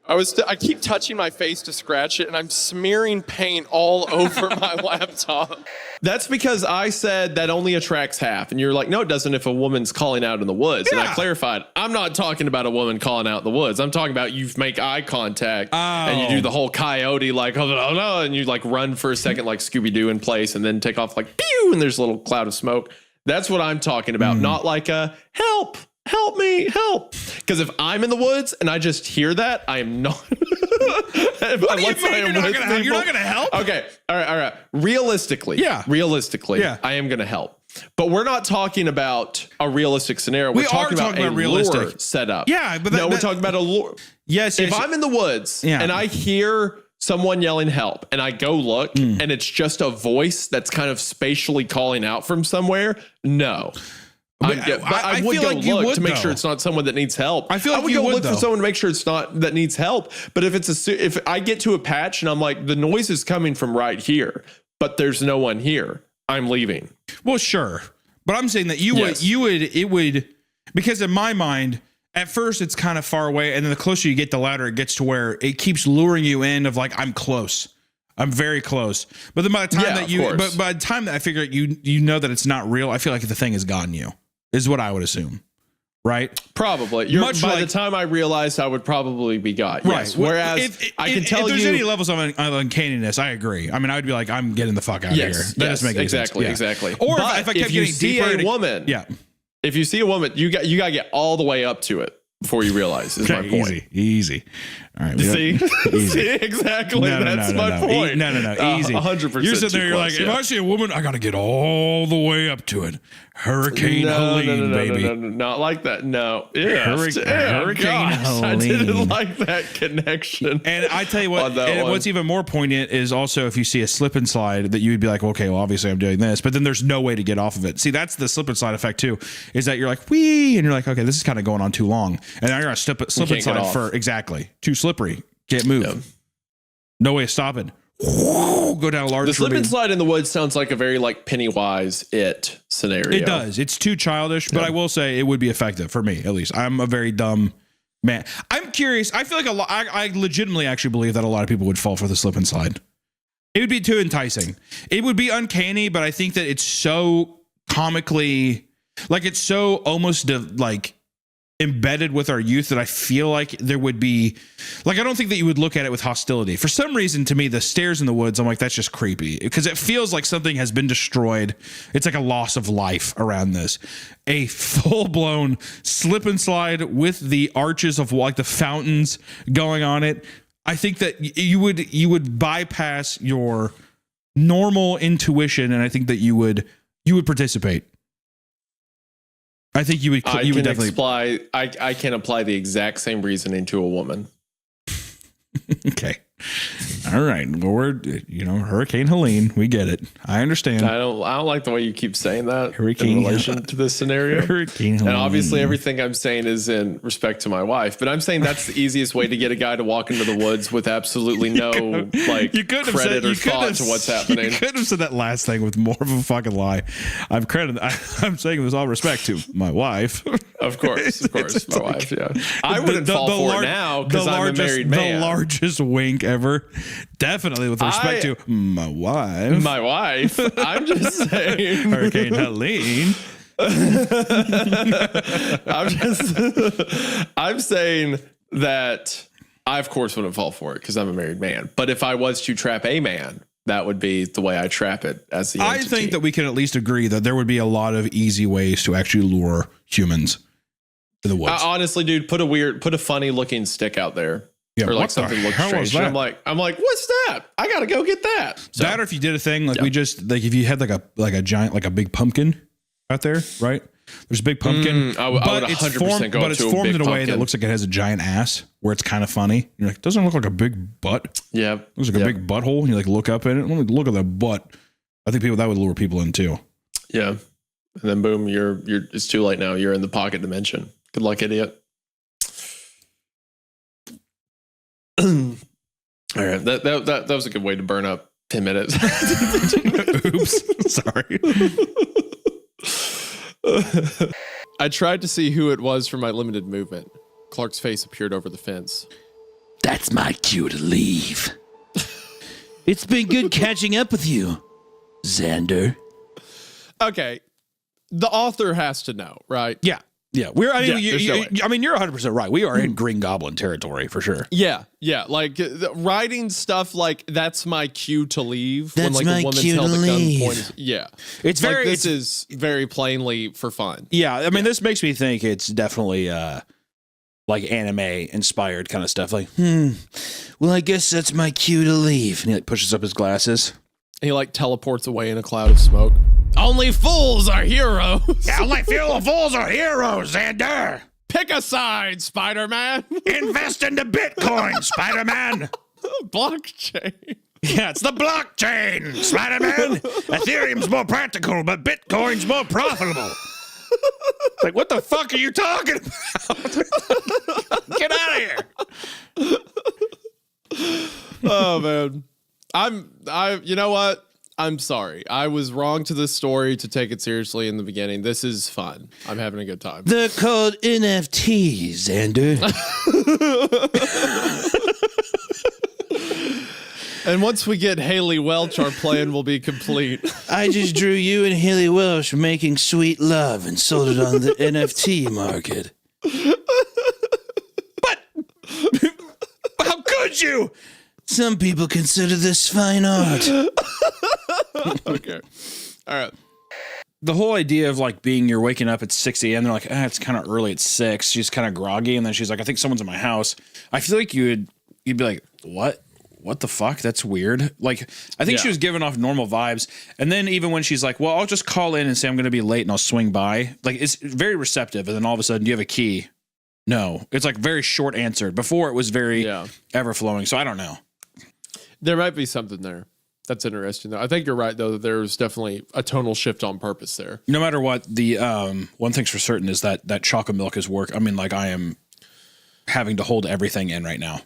I keep touching my face to scratch it, and I'm smearing paint all over my laptop. That's because I said that only attracts half. And you're like, no, it doesn't if a woman's calling out in the woods. Yeah. And I clarified, I'm not talking about a woman calling out in the woods. I'm talking about you make eye contact and you do the whole coyote, like, oh no, and you like run for a second like Scooby-Doo in place and then take off like, pew, and there's a little cloud of smoke. That's what I'm talking about. Not like a help me, help. Because if I'm in the woods and I just hear that, I am not. What do you mean you're not going to help? Okay. All right. Realistically, I am going to help. But we're not talking about a realistic scenario. We're talking about a realistic lore setup. Yeah, but we're talking about a lore. Yes. If I'm in the woods and I hear someone yelling help and I go look and it's just a voice that's kind of spatially calling out from somewhere, no. I would go look to make sure it's not someone that needs help. I feel like I would go look for someone to make sure it's not that needs help. But if I get to a patch and I'm like, the noise is coming from right here, but there's no one here, I'm leaving. Well, sure. But I'm saying that it would, because in my mind, at first it's kind of far away. And then the closer you get, the louder it gets to where it keeps luring you in of like, I'm close. I'm very close. But then by the time by the time that I figure you know that it's not real, I feel like the thing has gotten you. Is what I would assume, right? Probably. By the time I realized, I would probably be got. Right. Yes. Whereas I can tell you, if there's any levels of uncanniness, I agree. I mean, I would be like, I'm getting the fuck out of here. That doesn't make any sense. Exactly. Or if I kept getting deeper, if you see a woman, you got to get all the way up to it before you realize. Is my point. Easy. All right. See, exactly. That's my point. No. Easy. 100%. You're sitting there. You're like, if I see a woman, I got to get all the way up to it. Hurricane Helene, baby. No, not like that. No. Hurricane Helene. I didn't like that connection. And I tell you what, what's even more poignant is also if you see a slip and slide that you would be like, okay, well, obviously I'm doing this, but then there's no way to get off of it. See, that's the slip and slide effect too, is that you're like, wee, and you're like, okay, this is kind of going on too long. And now you're on slip and slide for too slippery. Can't move. Yeah. No way of stopping. Go down a large. The slip and slide in the woods sounds like a very like Pennywise It scenario. It does. It's too childish, but I will say it would be effective for me, at least. I'm a very dumb man. I'm curious. I feel like I legitimately actually believe that a lot of people would fall for the slip and slide. It would be too enticing. It would be uncanny, but I think that it's so comically, like it's so almost like embedded with our youth that I feel like there would be, like, I don't think that you would look at it with hostility. For some reason, to me, the stairs in the woods, I'm like, that's just creepy because it feels like something has been destroyed. It's like a loss of life around this. A full-blown slip and slide with the arches of like the fountains going on it. I think that you would bypass your normal intuition, and I think that you would participate. I think you would definitely I can apply the exact same reasoning to a woman. Okay. All right. Well, we're Hurricane Helene. We get it. I understand. I don't like the way you keep saying that Hurricane in relation to this scenario. Hurricane Helene. And obviously everything I'm saying is in respect to my wife, but I'm saying that's the easiest way to get a guy to walk into the woods with absolutely no credit or thought to what's happening. You could have said that last thing with more of a fucking lie. I'm saying with all respect to my wife. Of course, my wife. Yeah, I wouldn't fall for it now because I'm a married man. The largest wink ever. Definitely with respect to my wife. My wife. I'm just saying. Hurricane Helene. I'm saying that I, of course, wouldn't fall for it because I'm a married man. But if I was to trap a man, that would be the way I trap it as the entity. I think that we can at least agree that there would be a lot of easy ways to actually lure humans to the woods. Honestly, dude, put a funny looking stick out there. Yeah, or like something looks strange. I'm like, what's that? I gotta go get that. So, that, or if you did a thing like we just if you had like a giant, like a big pumpkin out there, right? There's a big pumpkin, I would 100% go. But it's formed in a way that looks like it has a giant ass, where it's kind of funny. You're like, doesn't it look like a big butt? Yeah, it looks like a big butthole. And you like look up at it. Let me look at the butt. I think that would lure people in too. Yeah, and then boom, you're it's too late now. You're in the pocket dimension. Good luck, idiot. All right, that was a good way to burn up 10 minutes. Oops, sorry. I tried to see who it was for my limited movement. Clark's face appeared over the fence. That's my cue to leave. It's been good catching up with you, Xander. Okay, the author has to know, right? Yeah. Yeah, you're 100% right. We are in Green Goblin territory for sure. Yeah, like writing stuff like that's my cue to leave. That's when my a woman's cue held to at leave. gunpoint. Yeah, it's like, very. This is very plainly for fun. Yeah, I mean, this makes me think it's definitely like anime inspired kind of stuff. Like, well, I guess that's my cue to leave. And he like pushes up his glasses. He like teleports away in a cloud of smoke. Only fools are heroes. Only fools are heroes, Xander. Pick a side, Spider-Man. Invest into Bitcoin, Spider-Man. Blockchain. Yeah, it's the blockchain, Spider-Man. Ethereum's more practical, but Bitcoin's more profitable. Like, what the fuck are you talking about? Get out of here. Oh, man. You know what? I'm sorry. I was wrong to this story to take it seriously in the beginning. This is fun. I'm having a good time. They're called NFTs, Xander. And once we get Haley Welch, our plan will be complete. I just drew you and Haley Welch making sweet love and sold it on the NFT market. But how could you? Some people consider this fine art. Okay. All right. The whole idea of like you're waking up at 6 a.m. They're like, it's kind of early at 6. She's kind of groggy. And then she's like, I think someone's in my house. I feel like you'd be like, what? What the fuck? That's weird. Like, I think she was giving off normal vibes. And then even when she's like, well, I'll just call in and say I'm going to be late and I'll swing by. Like, it's very receptive. And then all of a sudden, do you have a key? No. It's like very short answered. Before it was very ever flowing. So I don't know. There might be something there. That's interesting, though. I think you're right, though. That there's definitely a tonal shift on purpose there. No matter what, the one thing's for certain is that chocolate milk is work. I mean, like I am having to hold everything in right now.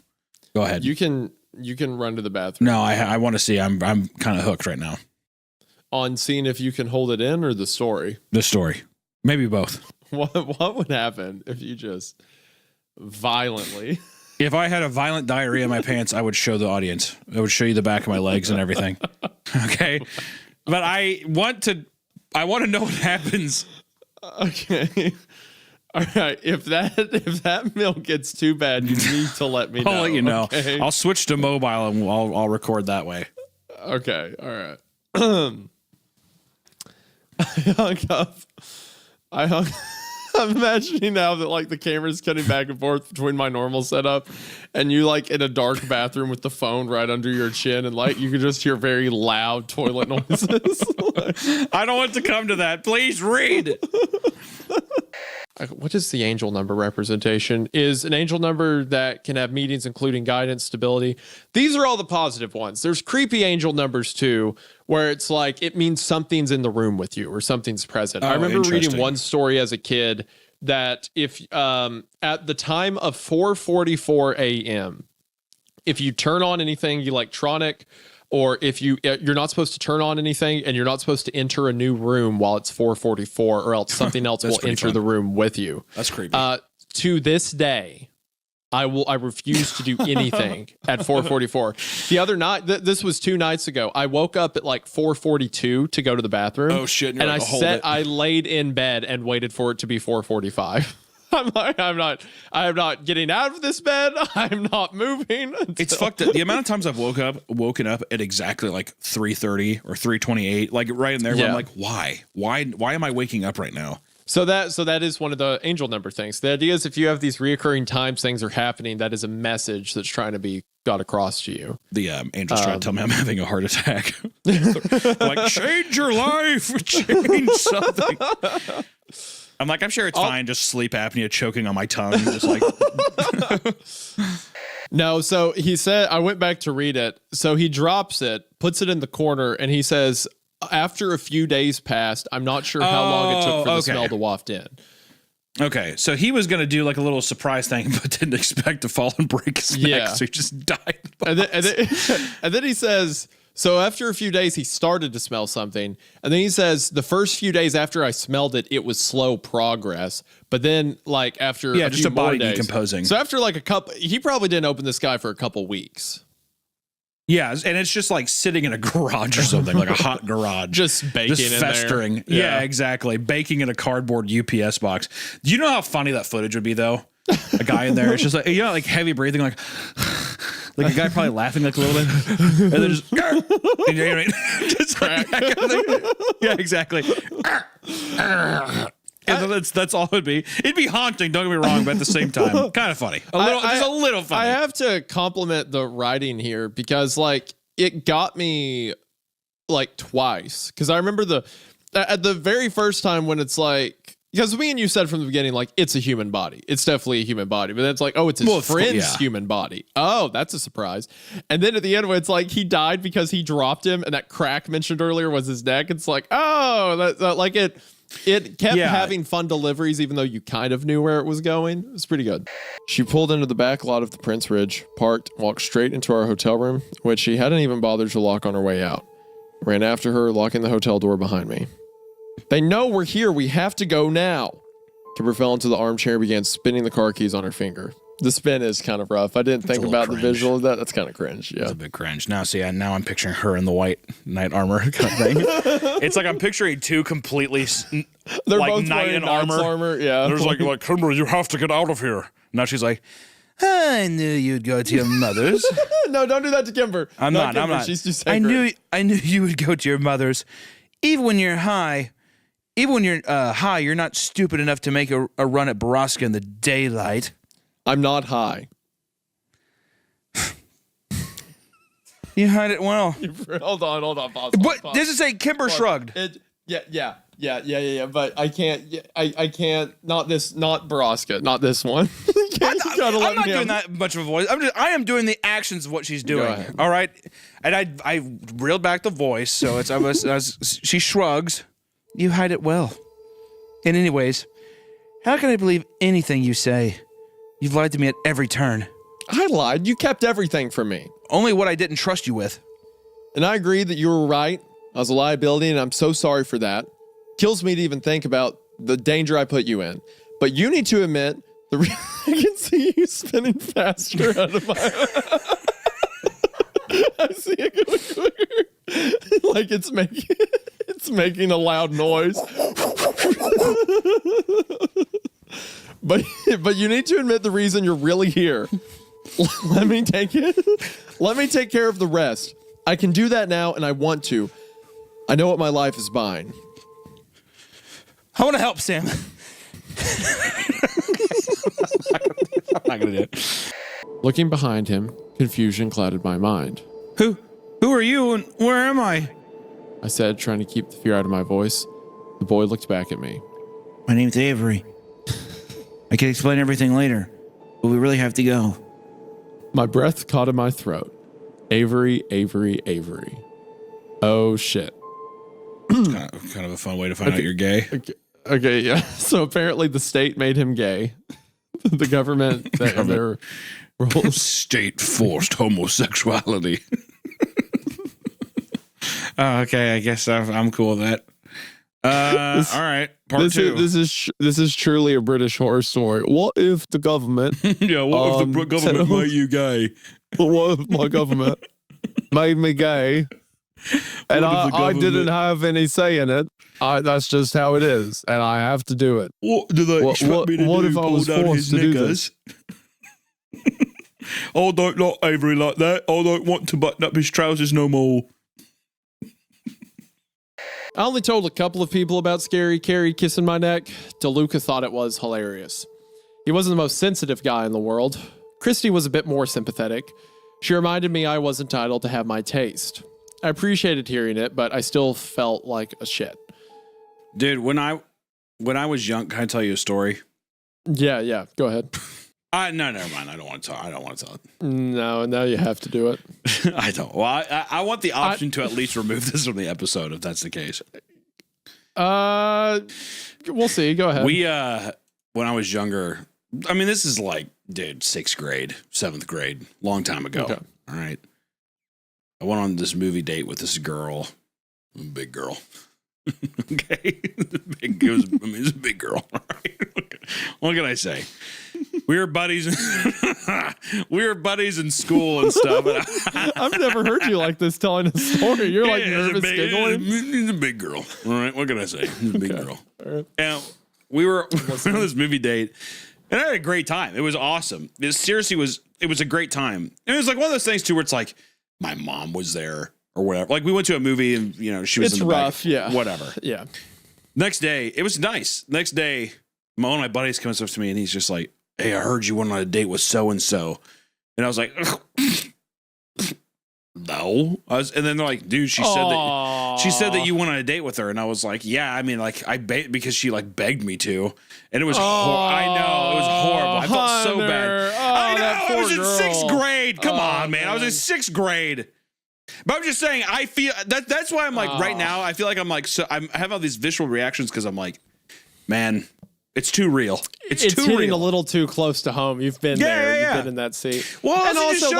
Go ahead. You can run to the bathroom. No, I want to see. I'm kind of hooked right now. On seeing if you can hold it in or the story? The story. Maybe both. What would happen if you just violently... If I had a violent diarrhea in my pants, I would show the audience. I would show you the back of my legs and everything. Okay. But I want to know what happens. Okay. All right. If that milk gets too bad, you need to let me know. I'll let you know. Okay? I'll switch to mobile and I'll record that way. Okay. All right. I hung I'm imagining now that like the camera's cutting back and forth between my normal setup and you like in a dark bathroom with the phone right under your chin and like you can just hear very loud toilet noises. I don't want to come to that. Please read. What is the angel number representation? Is an angel number that can have meanings including guidance, stability. These are all the positive ones. There's creepy angel numbers too, where it's like it means something's in the room with you or something's present. I remember reading one story as a kid that if at the time of 4:44 a.m., if you turn on anything electronic, or if you're not supposed to turn on anything and you're not supposed to enter a new room while it's 4:44 or else something else will enter the room with you. That's creepy. To this day, I refuse to do anything at 4:44. The other night, this was 2 nights ago. I woke up at like 4:42 to go to the bathroom. Oh shit. And I laid in bed and waited for it to be 4:45. I'm not getting out of this bed. I'm not moving. It's fucked up. The amount of times I've woken up at exactly like 3:30 or 3:28, like right in there where I'm like, why am I waking up right now? So that is one of the angel number things. The idea is if you have these reoccurring times things are happening, that is a message that's trying to be got across to you. The angel's trying to tell me I'm having a heart attack. Like, change your life, change something. I'm like, I'm sure it's fine. Just sleep apnea, choking on my tongue, just like. No, so he said, I went back to read it. So he drops it, puts it in the corner, and he says, after a few days passed, I'm not sure how long it took for the smell to waft in. Okay, so he was going to do like a little surprise thing, but didn't expect to fall and break his neck, so he just died. And then he says, so after a few days, he started to smell something. And then he says, the first few days after I smelled it, it was slow progress. But then like after just a body decomposing. So after like a couple, he probably didn't open this guy for a couple weeks. Yeah, and it's just like sitting in a garage or something, like a hot garage. Just baking just in festering. there. Yeah, exactly. Baking in a cardboard UPS box. Do you know how funny that footage would be, though? A guy in there, it's just like, like heavy breathing, like a guy probably laughing like a little bit. And then just, you know what I mean? Just like that kind of thing. Yeah, exactly. And that's all it would be. It'd be haunting, don't get me wrong, but at the same time, kind of funny. A little funny. I have to compliment the writing here because like it got me like twice. Because I remember at the very first time when it's like, because me and you said from the beginning, like, it's a human body. It's definitely a human body. But then it's like, oh, it's his friend's human body. Oh, that's a surprise. And then at the end, when it's like he died because he dropped him and that crack mentioned earlier was his neck. It's like, oh, that like it kept having fun deliveries, even though you kind of knew where it was going. It was pretty good. She pulled into the back lot of the Prince Ridge, parked, walked straight into our hotel room, which she hadn't even bothered to lock on her way out. Ran after her, locking the hotel door behind me. They know we're here. We have to go now. Kimber fell into the armchair and began spinning the car keys on her finger. The spin is kind of rough. I didn't think about the visual of that. That's kind of cringe. Yeah. It's a bit cringe. Now, now I'm picturing her in the white knight armor kind of thing. It's like I'm picturing two completely They're like both knight in armor. Yeah. There's like Kimber, you have to get out of here. Now she's like, I knew you'd go to your mother's. No, don't do that to Kimber. I'm not. She's too sacred. I knew you would go to your mother's. Even when you're high, you're not stupid enough to make a run at Baraska in the daylight. I'm not high. You hide it well. Hold on. Pause. But this is a Kimber shrugged. Yeah. But I can't. Not Baraska. Not this one. I'm not doing that much of a voice. I am doing the actions of what she's doing. All right, and I reeled back the voice, so she shrugs. You hide it well. And anyways, how can I believe anything you say? You've lied to me at every turn. I lied. You kept everything from me. Only what I didn't trust you with. And I agree that you were right. I was a liability, and I'm so sorry for that. Kills me to even think about the danger I put you in. But you need to admit, I can see you spinning faster out of my... I see it going quicker. Like it's making a loud noise. But you need to admit the reason you're really here. Let me take it. Let me take care of the rest. I can do that now, and I want to. I know what my life is buying. I want to help, Sam. I'm not gonna do it. Looking behind him, confusion clouded my mind. Who are you and where am I? I said, trying to keep the fear out of my voice. The boy looked back at me. My name's Avery. I can explain everything later, but we really have to go. My breath caught in my throat. Avery. Oh, shit. kind of a fun way to find out you're gay. Okay, yeah. So apparently the state made him gay. The government, their rules. State forced homosexuality. Okay, I guess I'm cool with that. All right, part two. This is truly a British horror story. What if the government? Yeah, what if the government made you gay? What if my government made me gay? And I didn't have any say in it. That's just how it is, and I have to do it. What do they expect me to do? If I was forced to do this? I don't like Avery like that. I don't want to button up his trousers no more. I only told a couple of people about Scary Carrie kissing my neck. DeLuca thought it was hilarious. He wasn't the most sensitive guy in the world. Christy was a bit more sympathetic. She reminded me I was entitled to have my taste. I appreciated hearing it, but I still felt like a shit. Dude, when I was young, can I tell you a story? Yeah. Go ahead. No, never mind. I don't want to tell it. No, now you have to do it. I don't. Well, I want the option to at least remove this from the episode if that's the case. We'll see. Go ahead. When I was younger, I mean, this is like, dude, 6th grade, 7th grade, long time ago. Okay. All right. I went on this movie date with this girl, big girl. Okay. It was a big girl. All right. What can I say? We were buddies. We were buddies in school and stuff. I've never heard you like this telling a story. You're like nervous giggling. He's a big girl. All right. What can I say? He's a big girl. And we were on this movie date, and I had a great time. It was awesome. It was a great time. And it was like one of those things too, where it's like my mom was there or whatever. Like we went to a movie and she was. It's in the rough. back, Yeah. Whatever. Yeah. Next day, it was nice. Next day, one of my buddies comes up to me and he's just like, "Hey, I heard you went on a date with so and so," and I was like, "No." And then they're like, "Dude, she said that you went on a date with her," and I was like, "Yeah, I mean, like because she like begged me to," and it was I know it was horrible. I felt so bad. I know. I was in 6th grade. Come on, man. I was in 6th grade. But I'm just saying, I feel that's why I'm like right now. I feel like I'm like I have all these visceral reactions because I'm like, man. It's too real. It's too hitting real. A little too close to home. You've been there. Yeah. You've been in that seat. Well, and also,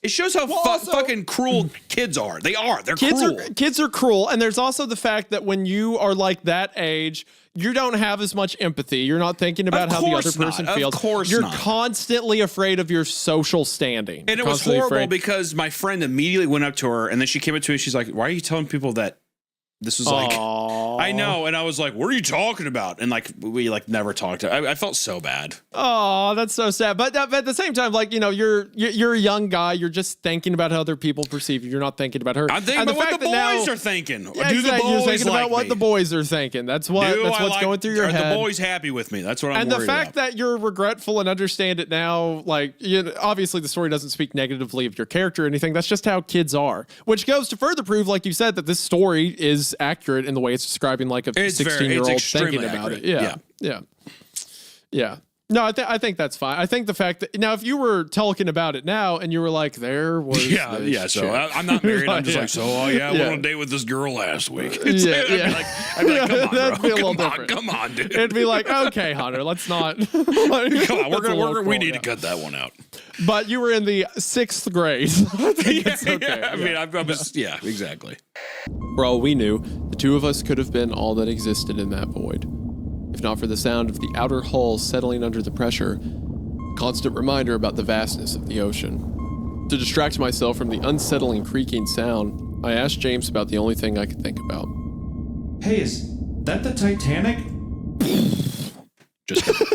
it shows how fucking cruel kids are. They are. They're cruel. Kids are cruel. And there's also the fact that when you are like that age, you don't have as much empathy. You're not thinking about how the other person feels. Of course You're not. Constantly afraid of your social standing. And it was horrible because my friend immediately went up to her and then she came up to me. She's like, "Why are you telling people that this was like?" I know, and I was like, "What are you talking about?" And like we like never talked. I felt so bad. Oh, that's so sad. But at the same time, like you're a young guy. You're just thinking about how other people perceive you. You're not thinking about her. I'm thinking about what the boys are thinking. Yeah, do the boys you're thinking like about what me? the boys are thinking. That's what's going through your are head. the boys happy with me? That's what I'm and worried the fact about. that you're regretful and understand it now, like obviously the story doesn't speak negatively of your character or anything. That's just how kids are, which goes to further prove, like you said, that this story is accurate in the way it's describing like a 16-year-old thinking about it. Yeah. No, I think that's fine. I think the fact that now, if you were talking about it now and you were like, there was this So chick. I'm not married. I'm just Yeah. like, so I went on a date with this girl last week. Yeah. I'd be like, come on, That'd bro. be a little different. Come on, dude. It'd be like, okay, Hunter, let's not. Come on, we need to cut that one out. But you were in the 6th grade. I think it's okay. I mean, I was, exactly. For all we knew, the two of us could have been all that existed in that void. If not for the sound of the outer hull settling under the pressure, a constant reminder about the vastness of the ocean. To distract myself from the unsettling creaking sound, I asked James about the only thing I could think about. Hey, is that the Titanic? Just kidding.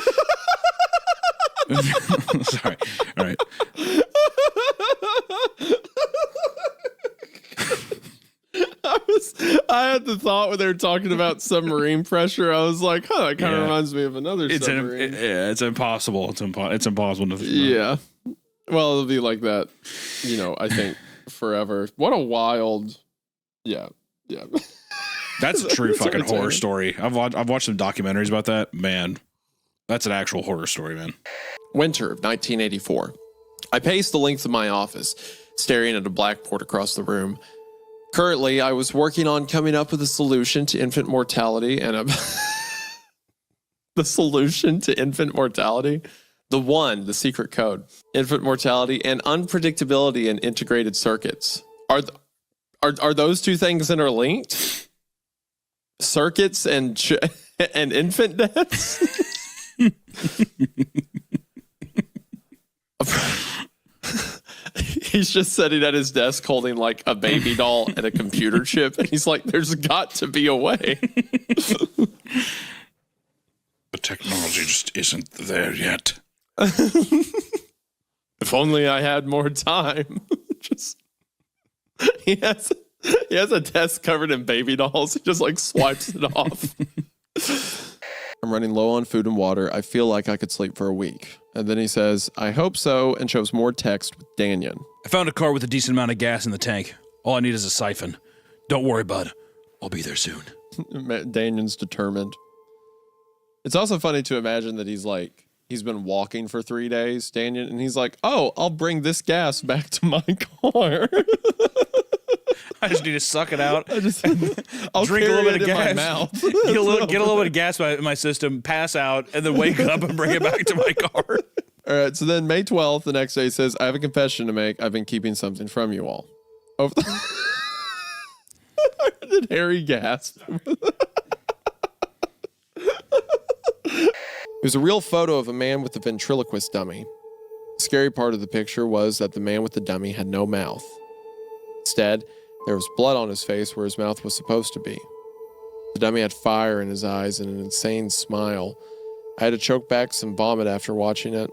Sorry. All right. I had the thought when they were talking about submarine pressure. I was like, huh, that kind of reminds me of another submarine. It's impossible. It's impossible to. Yeah. Well, it'll be like that, I think forever. What a wild. Yeah. Yeah. That's a true fucking horror story. I've watched some documentaries about that. Man, that's an actual horror story, man. Winter of 1984. I paced the length of my office, staring at a blackboard across the room. Currently, I was working on coming up with a solution to infant mortality and the solution to infant mortality, the secret code, infant mortality and unpredictability in integrated circuits. Are those two things interlinked? Circuits and infant deaths? He's just sitting at his desk holding like a baby doll and a computer chip. And he's like, there's got to be a way. The technology just isn't there yet. If only I had more time. He has a desk covered in baby dolls. He just like swipes it off. I'm running low on food and water. I feel like I could sleep for a week. And then he says, I hope so, and shows more text with Danyon. I found a car with a decent amount of gas in the tank. All I need is a siphon. Don't worry, bud. I'll be there soon. Danyon's determined. It's also funny to imagine that he's been walking for 3 days, Danyon, and he's like, oh, I'll bring this gas back to my car. I just need to suck it out. I'll drink a little bit of in my gas, mouth. get a little bit of gas in my system, pass out, and then wake up and bring it back to my car. All right, so then May 12th, the next day, he says, I have a confession to make. I've been keeping something from you all. Did Harry gasp? It was a real photo of a man with a ventriloquist dummy. The scary part of the picture was that the man with the dummy had no mouth. Instead, there was blood on his face where his mouth was supposed to be. The dummy had fire in his eyes and an insane smile. I had to choke back some vomit after watching it.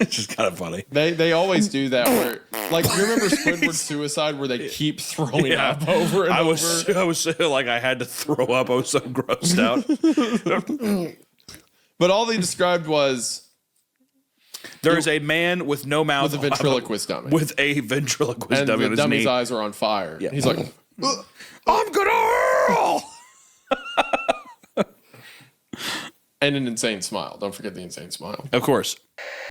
It's just kind of funny. They always do that where, like, you remember Squidward's suicide where they keep throwing up over and over? I was like, I had to throw up. I was so grossed out. But all they described was... There is a man with no mouth. With a ventriloquist dummy. With a ventriloquist dummy on And the his dummy's knee. eyes are on fire. Yeah. He's like, I'm gonna... And an insane smile. Don't forget the insane smile. Of course.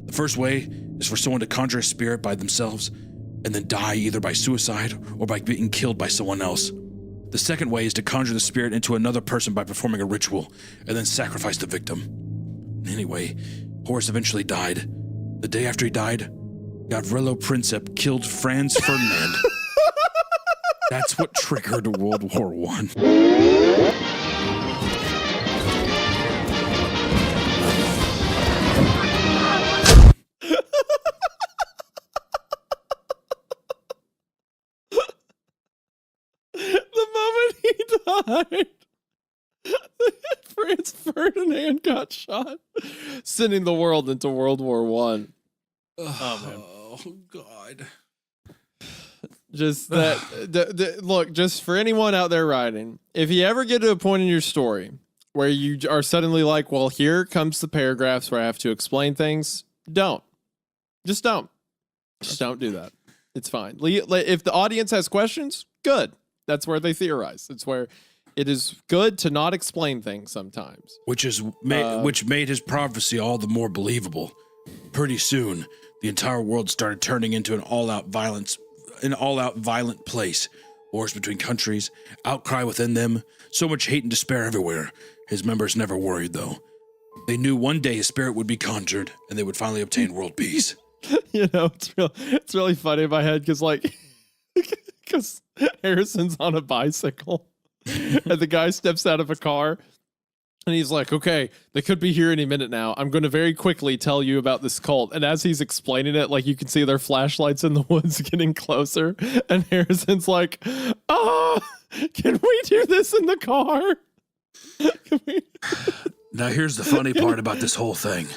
The first way is for someone to conjure a spirit by themselves and then die either by suicide or by being killed by someone else. The second way is to conjure the spirit into another person by performing a ritual and then sacrifice the victim. Anyway, Horace eventually died. The day after he died, Gavrilo Princip killed Franz Ferdinand. That's what triggered World War I. Died. Franz Ferdinand got shot, sending the world into World War One. Oh God! Just that. Look, just for anyone out there writing, if you ever get to a point in your story where you are suddenly like, "Well, here comes the paragraphs where I have to explain things," don't. Just don't do that. It's fine. If the audience has questions, good. That's where they theorize. It's where it is good to not explain things sometimes. Which made his prophecy all the more believable. Pretty soon, the entire world started turning into an all-out violent place. Wars between countries, outcry within them, so much hate and despair everywhere. His members never worried, though. They knew one day his spirit would be conjured, and they would finally obtain world peace. It's really funny in my head because Harrison's on a bicycle and the guy steps out of a car and he's like, okay, they could be here any minute now. I'm going to very quickly tell you about this cult. And as he's explaining it, like, you can see their flashlights in the woods getting closer. And Harrison's like, can we do this in the car? Now, here's the funny part about this whole thing.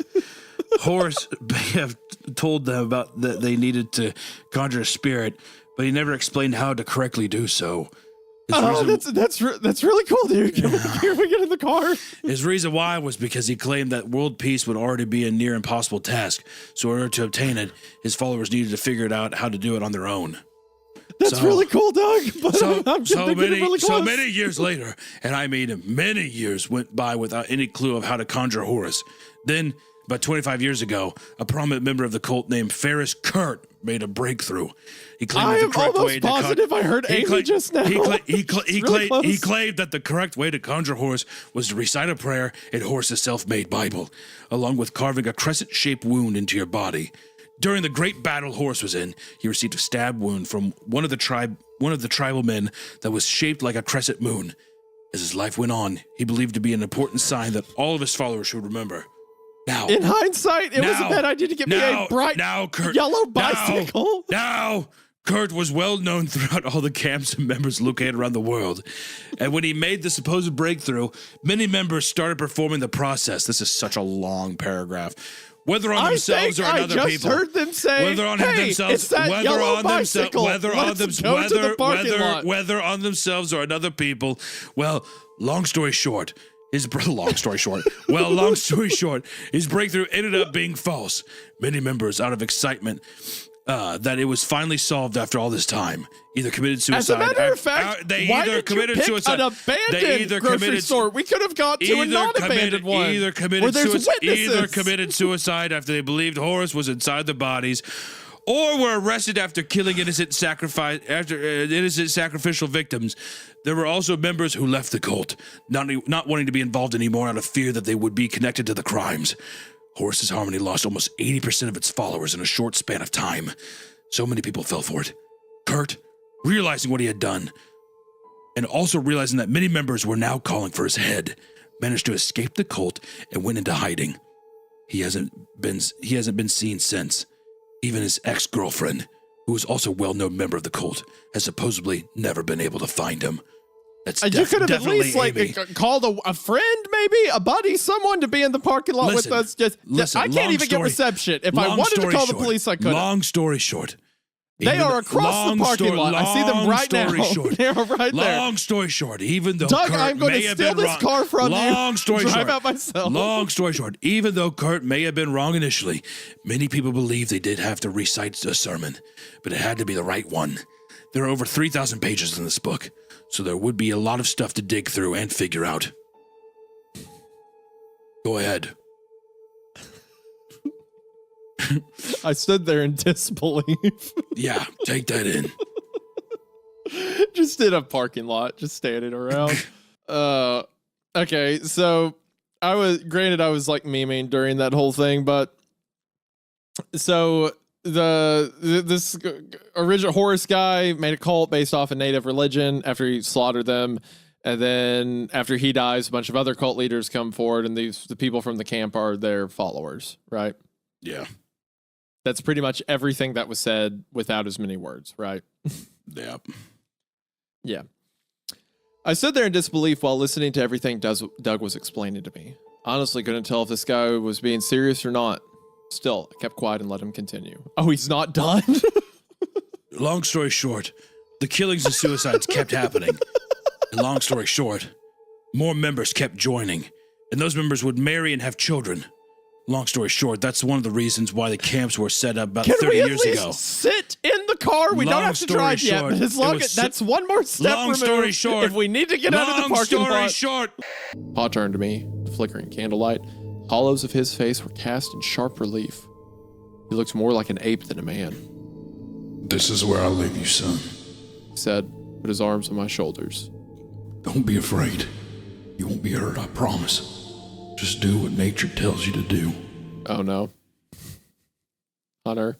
Horace may have told them about that they needed to conjure a spirit, but he never explained how to correctly do so. That's really cool, dude. Can we get in the car? His reason why was because he claimed that world peace would already be a near impossible task. So in order to obtain it, his followers needed to figure it out how to do it on their own. That's really cool, Doug. But so many years later, and I mean many years went by without any clue of how to conjure Horus. Then, about 25 years ago, a prominent member of the cult named Ferris Kurt made a breakthrough. He claimed I that am the correct almost way positive to I heard Amy just now. He claimed that the correct way to conjure Horus was to recite a prayer in Horus' self-made Bible, along with carving a crescent-shaped wound into your body. During the great battle Horus was in, he received a stab wound from one of the tribal men that was shaped like a crescent moon. As his life went on, he believed to be an important sign that all of his followers should remember. Now, in hindsight, it was a bad idea to get me a bright yellow bicycle. Now, Kurt was well known throughout all the camps and members located around the world. And when he made the supposed breakthrough, many members started performing the process. This is such a long paragraph. Whether on themselves or on other people. I just heard them say, whether on hey, it's that yellow bicycle. Whether on themselves or on other people. Well, long story short, his breakthrough ended up being false. Many members, out of excitement that it was finally solved after all this time, either committed suicide. As a matter of fact, why did you pick an abandoned grocery store? We could have gone to a non-abandoned one. Either committed suicide after they believed Horus was inside their bodies, or were arrested after killing innocent sacrificial victims. There were also members who left the cult, not wanting to be involved anymore out of fear that they would be connected to the crimes. Horus's Harmony lost almost 80% of its followers in a short span of time. So many people fell for it. Kurt, realizing what he had done, and also realizing that many members were now calling for his head, managed to escape the cult and went into hiding. He hasn't been seen since. Even his ex-girlfriend, who was also a well-known member of the cult, has supposedly never been able to find him. You could have at least called a friend, maybe a buddy, someone to be in the parking lot with us. I can't even get reception. If I wanted to call the police, I couldn't. Long story short. They are across the parking lot. I see them right now. They are right there. Long story short, even though Doug, Kurt I'm going to steal this car from you. Long story drive short. out myself. Long story short, even though Kurt may have been wrong initially, many people believe they did have to recite a sermon, but it had to be the right one. There are over 3,000 pages in this book, so there would be a lot of stuff to dig through and figure out. Go ahead. I stood there in disbelief. Yeah, take that in. Just in a parking lot, just standing around. Okay, so I was like memeing during that whole thing, but so this original Horus guy made a cult based off a native religion after he slaughtered them, and then after he dies, a bunch of other cult leaders come forward, and the people from the camp are their followers, right? Yeah. That's pretty much everything that was said without as many words, right? Yeah. Yeah. I stood there in disbelief while listening to everything Doug was explaining to me. Honestly, couldn't tell if this guy was being serious or not. Still, I kept quiet and let him continue. Oh, he's not done? Long story short, the killings and suicides kept happening. And long story short, more members kept joining, and those members would marry and have children. Long story short, that's one of the reasons why the camps were set up about 30 years ago. Sit in the car? We don't have to drive yet, but as long as that's one more step removed. Story short, if we need to get out of the parking lot. Long story short. Pa turned to me, the flickering candlelight. Hollows of his face were cast in sharp relief. He looked more like an ape than a man. This is where I leave you, son. He said, put his arms on my shoulders. Don't be afraid. You won't be hurt, I promise. Just do what nature tells you to do. Oh no. Hunter.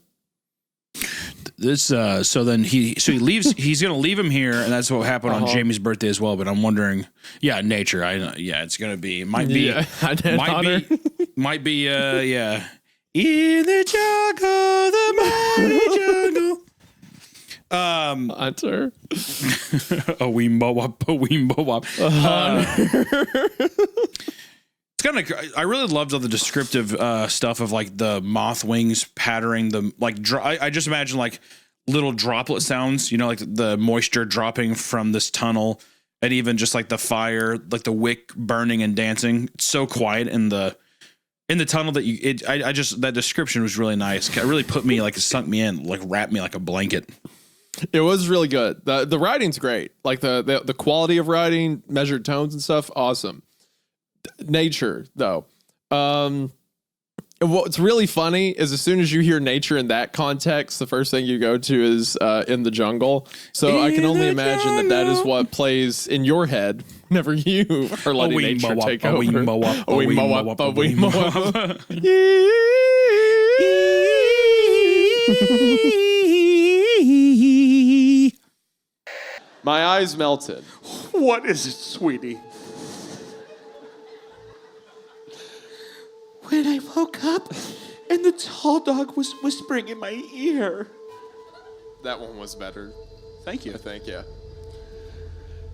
This so then he leaves. He's gonna leave him here, and that's what happened on Jamie's birthday as well. But I'm wondering, nature. It's gonna be might be yeah, in the jungle, the mighty jungle. Hunter. A weembo wop. It's kind of. I really loved all the descriptive stuff of like the moth wings patterning the like. I just imagine like little droplet sounds, you know, like the moisture dropping from this tunnel, and even just like the fire, like the wick burning and dancing. It's so quiet in the tunnel that that description was really nice. It really put me, like, it sunk me in, like wrapped me like a blanket. It was really good. The writing's great. Like the quality of writing, measured tones and stuff, awesome. Nature, though. What's really funny is as soon as you hear nature in that context, the first thing you go to is in the jungle. So I can only imagine that is what plays in your head whenever you are letting nature take over. My eyes melted. What is it, sweetie? When I woke up and the tall dog was whispering in my ear. That one was better. Thank you. Thank you.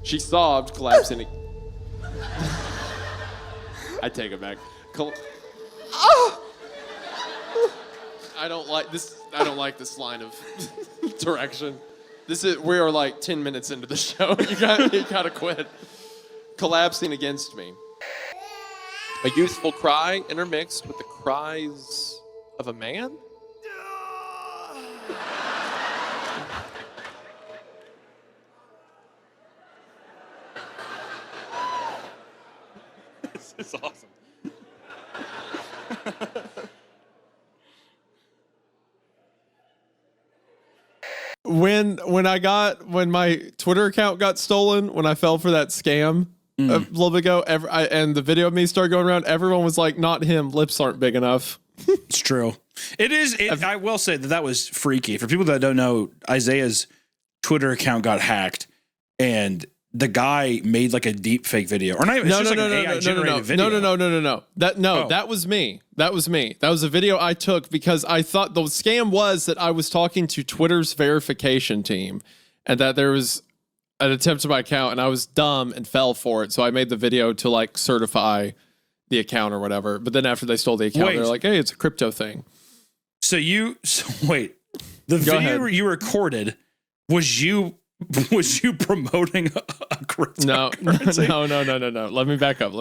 She sobbed, collapsing. I take it back. I don't like this. I don't like this line of direction. We are like 10 minutes into the show. You gotta quit. Collapsing against me. A youthful cry intermixed with the cries of a man? This is awesome. When my Twitter account got stolen, when I fell for that scam a little bit ago, and the video of me started going around, everyone was like, "Not him. Lips aren't big enough." It's true. It is. I will say that was freaky. For people that don't know, Isaiah's Twitter account got hacked, and the guy made like a deep fake video, or not even. No, video. No. That was me. That was me. That was a video I took because I thought the scam was that I was talking to Twitter's verification team, and that there was an attempt to my account, and I was dumb and fell for it. So I made the video to like certify the account or whatever. But then after they stole the account, they're like, "Hey, it's a crypto thing." So wait, the video you recorded was you promoting a cryptocurrency? No. Let me back up.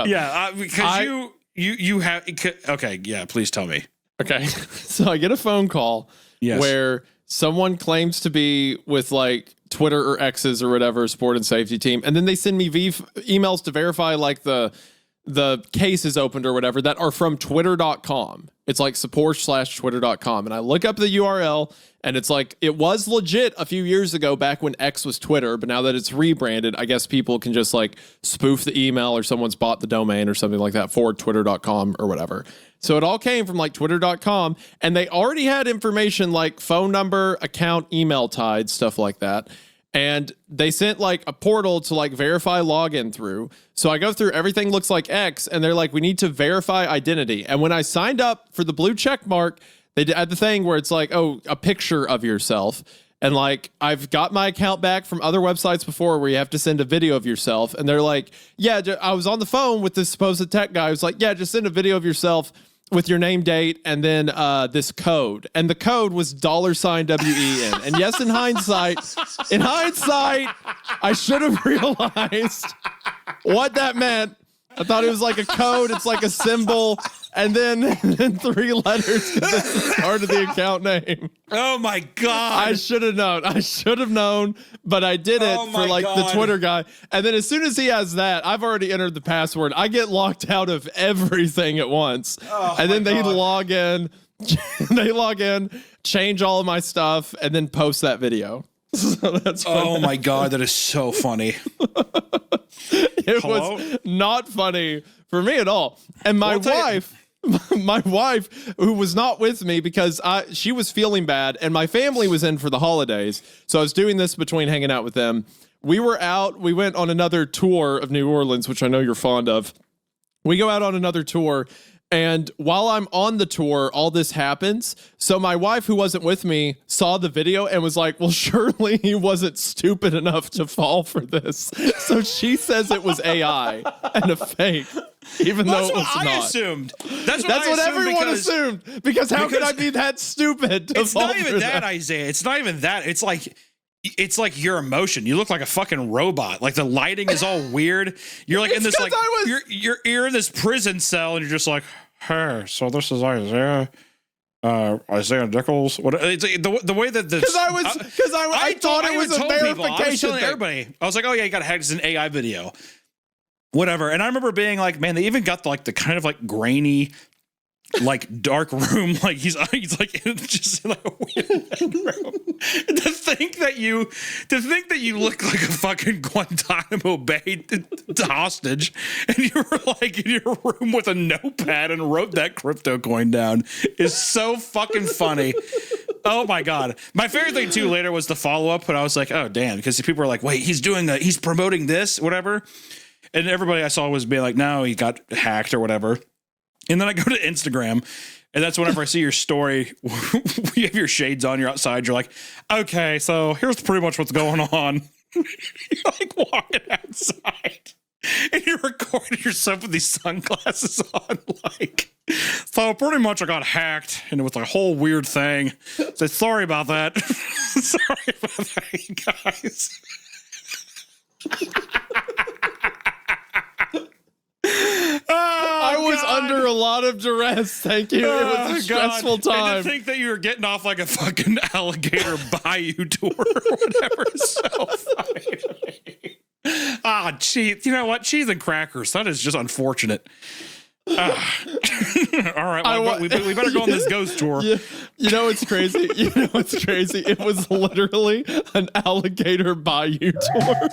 Yeah, because you have. Okay, yeah. Please tell me. Okay, so I get a phone call where someone claims to be with like Twitter or X's or whatever sport and safety team, and then they send me emails to verify like the case is opened or whatever that are from twitter.com. It's like support/twitter.com. And I look up the URL and it's like, it was legit a few years ago back when X was Twitter, but now that it's rebranded, I guess people can just like spoof the email or someone's bought the domain or something like that for twitter.com or whatever. So it all came from like twitter.com, and they already had information like phone number, account, email tied, stuff like that. And they sent like a portal to like verify login through. So I go through, everything looks like X, and they're like, we need to verify identity. And when I signed up for the blue check mark, they had the thing where it's like, oh, a picture of yourself. And like, I've got my account back from other websites before where you have to send a video of yourself. And they're like, yeah, I was on the phone with this supposed tech guy. I was like, yeah, just send a video of yourself with your name, date, and then this code. And the code was $WEN. And yes, in hindsight, I should have realized what that meant. I thought it was like a code. It's like a symbol. And then 3 letters because it's the start of the account name. Oh my God. I should have known, but I did it for like the Twitter guy. And then as soon as he has that, I've already entered the password. I get locked out of everything at once. And then they log in, change all of my stuff, and then post that video. So that's my God, that is so funny. It was not funny for me at all. And my wife, who was not with me because she was feeling bad and my family was in for the holidays. So I was doing this between hanging out with them. We were out. We went on another tour of New Orleans, which I know you're fond of. We go out on another tour. And while I'm on the tour, all this happens. So my wife, who wasn't with me, saw the video and was like, well, surely he wasn't stupid enough to fall for this. So she says it was AI and a fake. Even Well, though that's it's what I not. assumed. That's what everyone assumed. Because how could I be that stupid? To It's not fall even for that, Isaiah. It's not even that. It's like your emotion. You look like a fucking robot. Like the lighting is all weird. You're like in this like you're in this prison cell and you're just like, hey, so this is Isaiah. Isaiah Nichols. What? It's the way that because I thought it was a verification. I was telling everybody. I was like, oh yeah, you got to hack. It's an AI video. Whatever. And I remember being like, man, they even got the kind of like grainy, like dark room. Like he's like just in like a weird room. To think that you look like a fucking Guantanamo Bay hostage, and you were like in your room with a notepad and wrote that crypto coin down is so fucking funny. Oh my god! My favorite thing too later was the follow up, but I was like, oh damn, because people were like, wait, he's promoting this, whatever. And everybody I saw was being like, no, he got hacked or whatever. And then I go to Instagram, and that's whenever I see your story, you have your shades on, you're outside, you're like, okay, so here's pretty much what's going on. You're like walking outside, and you're recording yourself with these sunglasses on, like, so pretty much I got hacked, and it was a whole weird thing. So sorry about that. Sorry about that, you guys. I was under a lot of duress. Thank you. It was a stressful time. And to think that you were getting off like a fucking alligator bayou tour or whatever is so funny to me. Ah, cheese. You know what? Cheese and crackers. That is just unfortunate. All right, well, we better go on this ghost tour. You know what's crazy? It was literally an alligator bayou tour.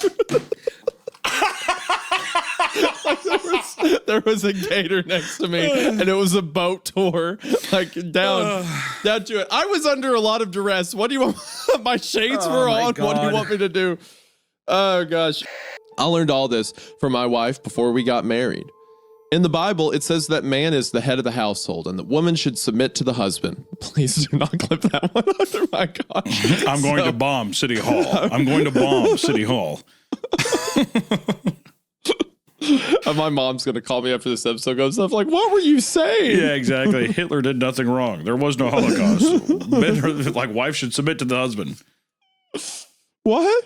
There was a gator next to me, and it was a boat tour, like down to it. I was under a lot of duress. What do you want? My shades were on. God. What do you want me to do? Oh gosh, I learned all this from my wife before we got married. In the Bible, it says that man is the head of the household and that woman should submit to the husband. Please do not clip that one under my God. I'm going to bomb City Hall. I'm going to bomb City Hall. My mom's going to call me after this episode goes stuff like, what were you saying? Yeah, exactly. Hitler did nothing wrong. There was no Holocaust. Men, like, wife should submit to the husband. What?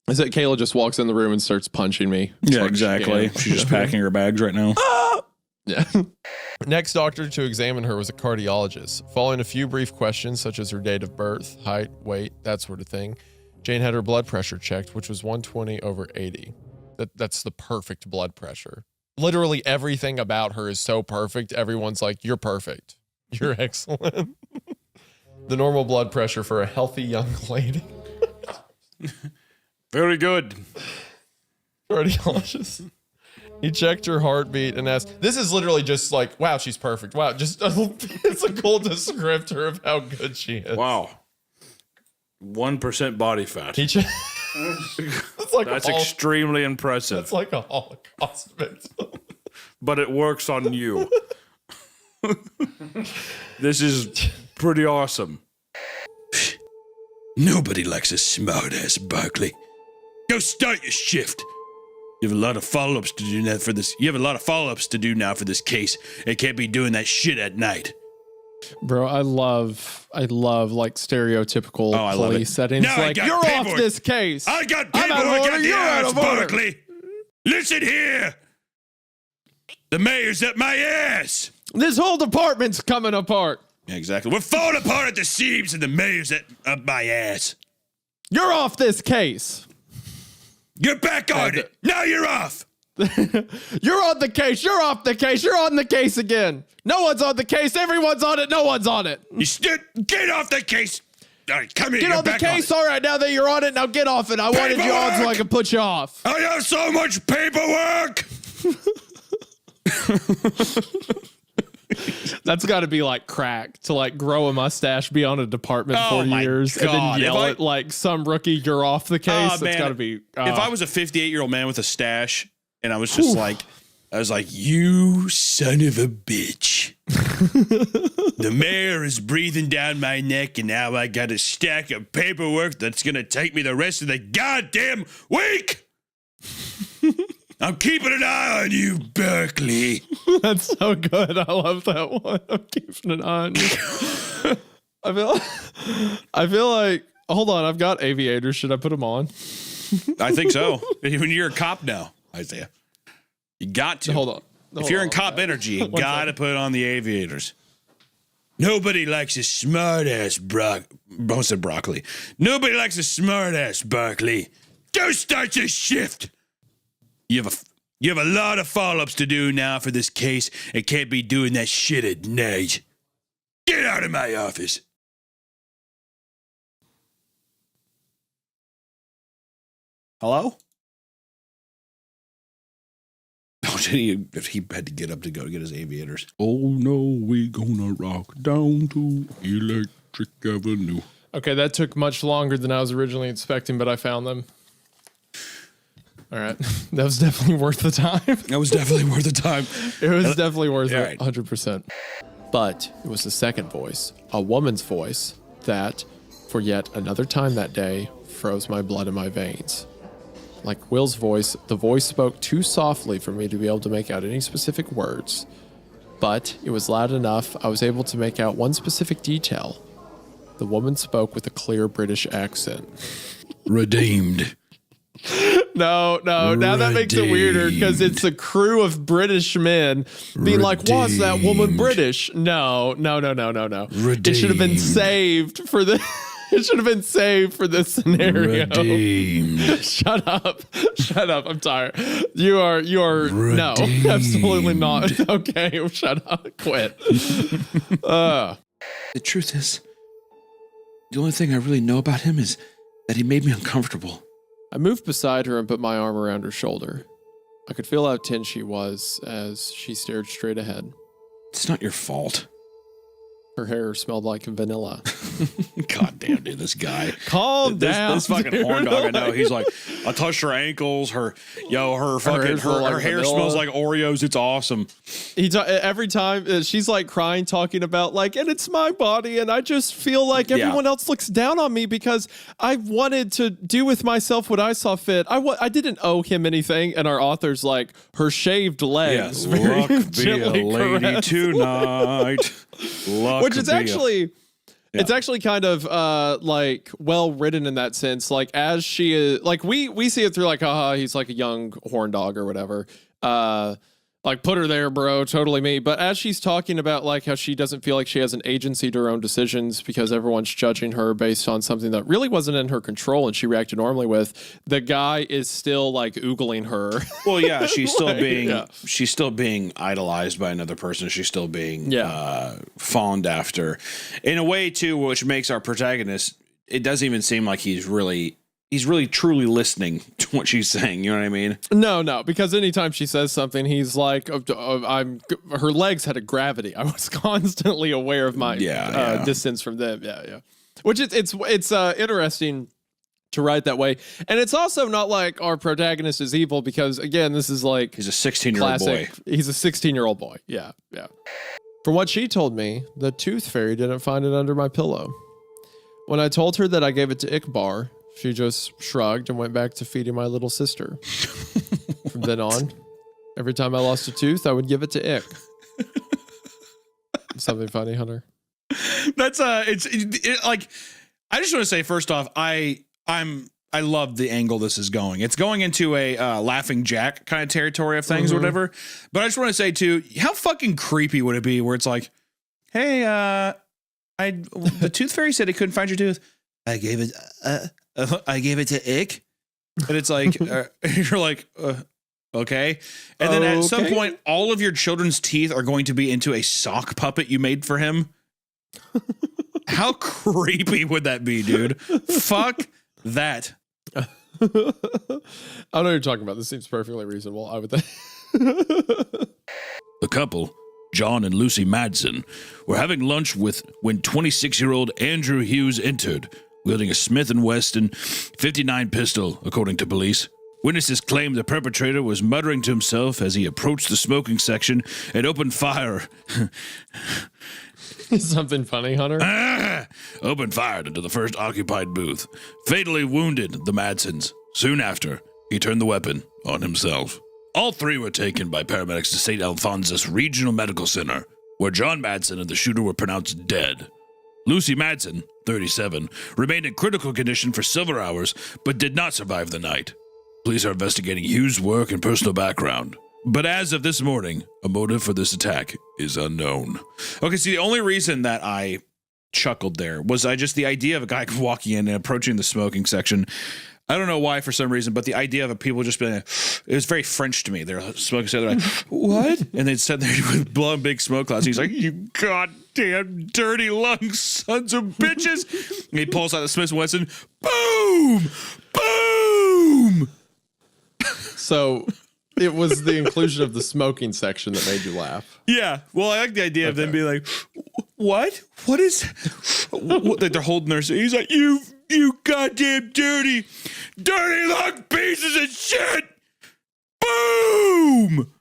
Is that Kayla just walks in the room and starts punching me? Yeah, exactly. She's just packing her bags right now. Yeah. Next doctor to examine her was a cardiologist. Following a few brief questions such as her date of birth, height, weight, that sort of thing, Jane had her blood pressure checked, which was 120/80. That's the perfect blood pressure. Literally everything about her is so perfect. Everyone's like, you're perfect. You're excellent. The normal blood pressure for a healthy young lady. Very good. Cardiologist. He checked her heartbeat and asked, this is literally just like, wow, she's perfect. Wow, just it's a cool descriptor of how good she is. Wow. 1% body fat. That's extremely impressive. That's like a Holocaust victim. But it works on you. This is pretty awesome. Nobody likes a smart-ass Barkley. Go start your shift. You have a lot of follow-ups to do now for this. You have a lot of follow-ups to do now for this case. It can't be doing that shit at night. Bro, I love like stereotypical police settings. Now like, you're off this case. I got I'm paperwork out of order. at the You're out ass, of order. Barkley. Listen here. The mayor's at my ass. This whole department's coming apart. Exactly. We're falling apart at the seams, and the mayor's up my ass. You're off this case. You're back on it. Now you're off. You're on the case. You're off the case. You're on the case again. No one's on the case. Everyone's on it. No one's on it. Get off the case. All right, come here. Get on the case. All right, now that you're on it, now get off it. I wanted you on so I could put you off. I have so much paperwork. That's got to be like crack to like grow a mustache, be on a department for years, and then yell at like some rookie, you're off the case. It's got to be. If I was a 58-year-old man with a stash and I was just I was like, you son of a bitch. The mayor is breathing down my neck, and now I got a stack of paperwork that's going to take me the rest of the goddamn week. I'm keeping an eye on you, Berkeley. That's so good. I love that one. I'm keeping an eye on you. I feel like, hold on, I've got aviators. Should I put them on? I think so. When you're a cop now, Isaiah, you got to. Hold on. If you're in cop energy, you got to put on the aviators. Nobody likes a smart-ass broccoli. Nobody likes a smart-ass Berkeley. Go start your shift. You have a lot of follow-ups to do now for this case and can't be doing that shit at night. Get out of my office. Hello? Oh, he had to get up to go get his aviators. Oh no, we gonna rock down to Electric Avenue. Okay, that took much longer than I was originally expecting, but I found them. All right. That was definitely worth the time. That was definitely worth the time. It was definitely worth All it, right. 100%. But it was the second voice, a woman's voice, that, for yet another time that day, froze my blood in my veins. Like Will's voice, the voice spoke too softly for me to be able to make out any specific words. But it was loud enough I was able to make out one specific detail. The woman spoke with a clear British accent. Redeemed. No, now that makes it weirder because it's a crew of British men being like, "Was that woman British?" No. It should have been saved for the. It should have been saved for this scenario. Redeemed. Shut up. I'm tired. You are. No, absolutely not. Okay, shut up. Quit. The truth is, the only thing I really know about him is that he made me uncomfortable. I moved beside her and put my arm around her shoulder. I could feel how tense she was as she stared straight ahead. It's not your fault. Her hair smelled like vanilla. God damn, dude, this guy. Calm down. This fucking horn dog, I know. He's like, I touched her ankles. Her hair smells like Oreos. It's awesome. Every time she's like crying, talking about like, and it's my body, and I just feel like everyone else looks down on me because I wanted to do with myself what I saw fit. I didn't owe him anything, and our author's like, her shaved legs. Yeah, luck be a lady tonight. Which is actually. Yeah. It's actually kind of like well written in that sense. Like as she is, like we see it through like, haha, he's like a young horn dog or whatever. Like put her there, bro, totally me. But as she's talking about like how she doesn't feel like she has an agency to her own decisions because everyone's judging her based on something that really wasn't in her control and she reacted normally with, the guy is still like oogling her. Well, yeah, she's still she's still being idolized by another person. She's still being fawned after in a way too, which makes our protagonist, it doesn't even seem like he's really truly listening to what she's saying. You know what I mean? No, because anytime she says something, he's like, her legs had a gravity. I was constantly aware of my distance from them. Yeah. Which it's interesting to write that way. And it's also not like our protagonist is evil because again, this is like, he's a 16-year-old boy. He's a 16-year-old boy. Yeah. From what she told me, the tooth fairy didn't find it under my pillow. When I told her that I gave it to Ikbar, she just shrugged and went back to feeding my little sister. From then on, every time I lost a tooth, I would give it to Ick. Something funny, Hunter? That's it's like, I just want to say first off, I love the angle this is going. It's going into a Laughing Jack kind of territory of things, or whatever. But I just want to say too, how fucking creepy would it be where it's like, hey, the tooth fairy said he couldn't find your tooth. I gave it to Ick, and it's like you're like okay, and then at some point, all of your children's teeth are going to be into a sock puppet you made for him. How creepy would that be, dude? Fuck that. I know what you're talking about. This seems perfectly reasonable. I would think. The couple, John and Lucy Madsen, were having lunch when 26-year-old Andrew Hughes entered, wielding a Smith & Wesson .59 pistol, according to police. Witnesses claim the perpetrator was muttering to himself as he approached the smoking section and opened fire. Something funny, Hunter? Opened fire into the first occupied booth, fatally wounded the Madsens. Soon after, he turned the weapon on himself. All three were taken by paramedics to St. Alphonsus Regional Medical Center, where John Madsen and the shooter were pronounced dead. Lucy Madsen, 37, remained in critical condition for several hours, but did not survive the night. Police are investigating Hughes' work and personal background. But as of this morning, a motive for this attack is unknown. Okay, see, the only reason that I chuckled there was the idea of a guy walking in and approaching the smoking section. I don't know why, for some reason, but the idea of people just being, it was very French to me. They're smoking, so they're like, what? And they'd sit there with blowing big smoke clouds. He's like, you goddamn dirty lungs, sons of bitches. And he pulls out the Smith & Wesson. Boom! Boom! So it was the inclusion of the smoking section that made you laugh. Yeah. Well, I like the idea of them being like, what? What is, what, they're holding their, he's like, you goddamn dirty lung pieces of shit. Boom.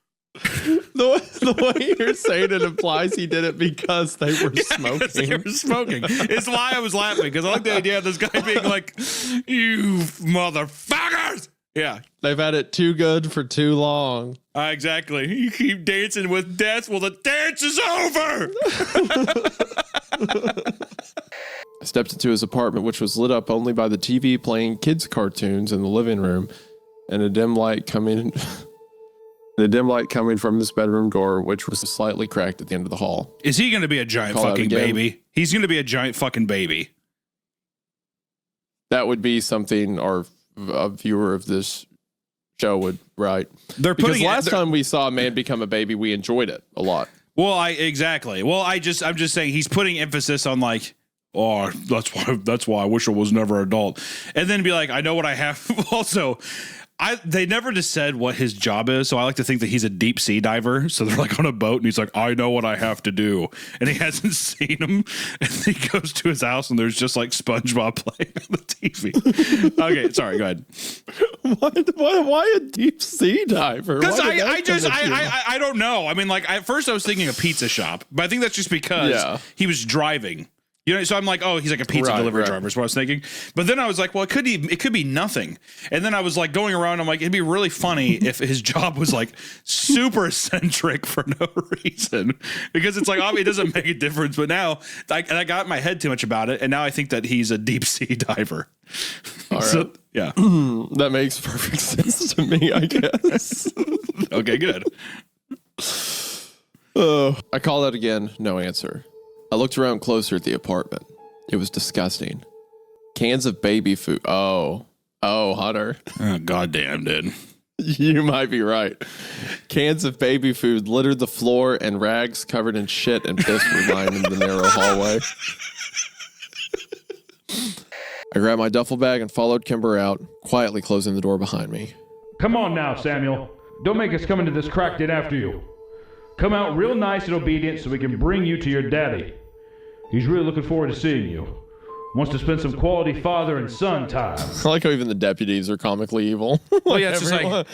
The way you're saying it implies he did it because they were smoking. They were smoking. It's why I was laughing, because I like the idea of this guy being like, you motherfuckers. Yeah. They've had it too good for too long. Exactly. You keep dancing with death. Well, the dance is over. I stepped into his apartment, which was lit up only by the TV playing kids' cartoons in the living room, and a dim light coming from this bedroom door, which was slightly cracked at the end of the hall. Is he going to be a giant fucking baby? He's going to be a giant fucking baby. That would be something a viewer of this show would write. Because last time we saw a man become a baby, we enjoyed it a lot. Well, exactly. Well, I'm just saying he's putting emphasis on like, oh, that's why I wish I was never an adult. And then be like, I know what I have. Also, they never just said what his job is, so I like to think that he's a deep sea diver. So they're like on a boat, and he's like, I know what I have to do, and he hasn't seen him. And he goes to his house, and there's just like SpongeBob playing on the TV. Okay, sorry, go ahead. Why a deep sea diver? Because I don't know. I mean, like at first I was thinking a pizza shop, but I think that's just because he was driving. You know, so I'm like, oh, he's like a pizza delivery driver is what I was thinking. But then I was like, well, it could be nothing. And then I was like going around, I'm like, it'd be really funny if his job was like super eccentric for no reason. Because it's like, it doesn't make a difference. But now I got in my head too much about it. And now I think that he's a deep sea diver. All right. So, yeah. That makes perfect sense to me, I guess. Okay, good. I called out again, no answer. I looked around closer at the apartment. It was disgusting. Cans of baby food. Oh, Hunter. Oh, goddamn, dude. You might be right. Cans of baby food littered the floor, and rags covered in shit and piss were lining the narrow hallway. I grabbed my duffel bag and followed Kimber out, quietly closing the door behind me. Come on now, Samuel. Don't make us come into this crack den after you. Come out real nice and obedient so we can bring you to your daddy. He's really looking forward to seeing you. Wants to spend some quality father and son time. I like how even the deputies are comically evil. Well, yeah, it's just like,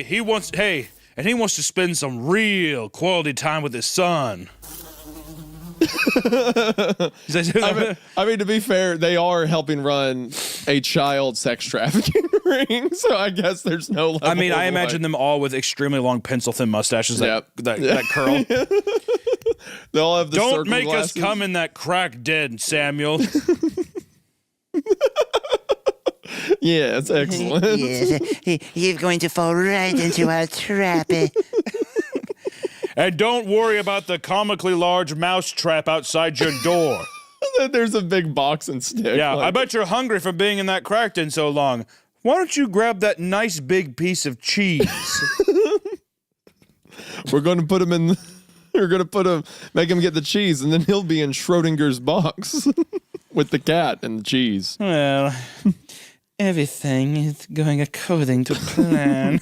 he wants to spend some real quality time with his son. I mean, to be fair, they are helping run a child sex trafficking ring, so I guess there's no level. I mean, I imagine them all with extremely long pencil-thin mustaches that curl. They all have the Don't circle make glasses. us come in that crack den, Samuel. Yeah, it's excellent. Yes, you're going to fall right into our trap. And don't worry about the comically large mouse trap outside your door. There's a big boxing stick. Yeah, I bet you're hungry from being in that crack den so long. Why don't you grab that nice big piece of cheese? We're going to put him in. We're going to make him get the cheese, and then he'll be in Schrodinger's box with the cat and the cheese. Well, everything is going according to plan.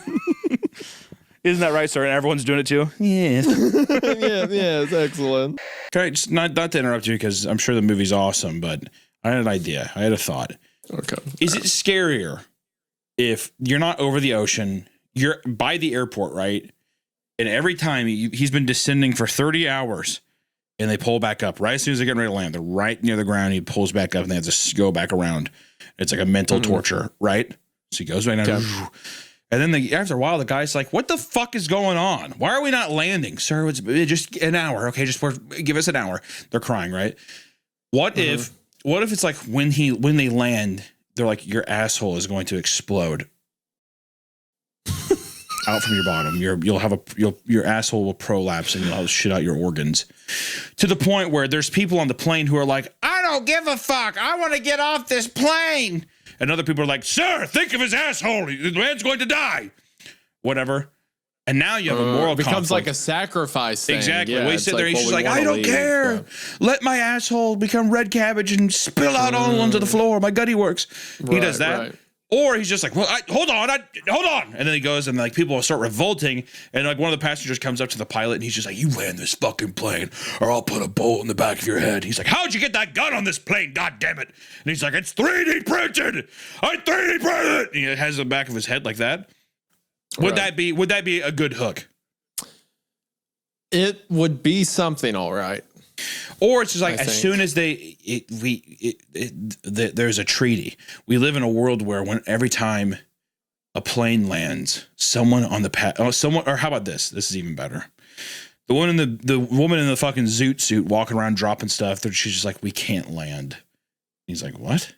Isn't that right, sir? And everyone's doing it too? Yes. yeah, it's excellent. Okay, just not to interrupt you because I'm sure the movie's awesome, but I had an idea. I had a thought. Okay. Is it scarier if you're not over the ocean, you're by the airport, right? And every time he's been descending for 30 hours and they pull back up right as soon as they're getting ready to land, they're right near the ground. He pulls back up and they have to go back around. It's like a mental torture, right? So he goes back down. And then after a while, the guy's like, what the fuck is going on? Why are we not landing? Sir, it's just an hour. Okay, give us an hour. They're crying, right? What if it's like when they land, they're like, your asshole is going to explode out from your bottom. Your asshole will prolapse and you'll have shit out your organs. To the point where there's people on the plane who are like, I don't give a fuck. I want to get off this plane. And other people are like, sir, think of his asshole. The man's going to die. Whatever. And now you have a moral becomes conflict. like a sacrifice thing. Exactly. Yeah, We sit there and he's just like, I don't care. Yeah. Let my asshole become red cabbage and spill out all onto the floor. My gutty works. He does that. Right. Or he's just like, well, hold on. And then he goes and like people will start revolting. And like one of the passengers comes up to the pilot and he's just like, you land this fucking plane or I'll put a bolt in the back of your head. He's like, how'd you get that gun on this plane? God damn it. And he's like, it's 3D printed. I 3D printed it. And he has the back of his head like that. Would that be a good hook? It would be something, all right. Or it's just like as soon as there's a treaty. We live in a world where every time a plane lands, someone on the or how about this? This is even better. The woman in the fucking zoot suit walking around dropping stuff. She's just like, we can't land. He's like, what?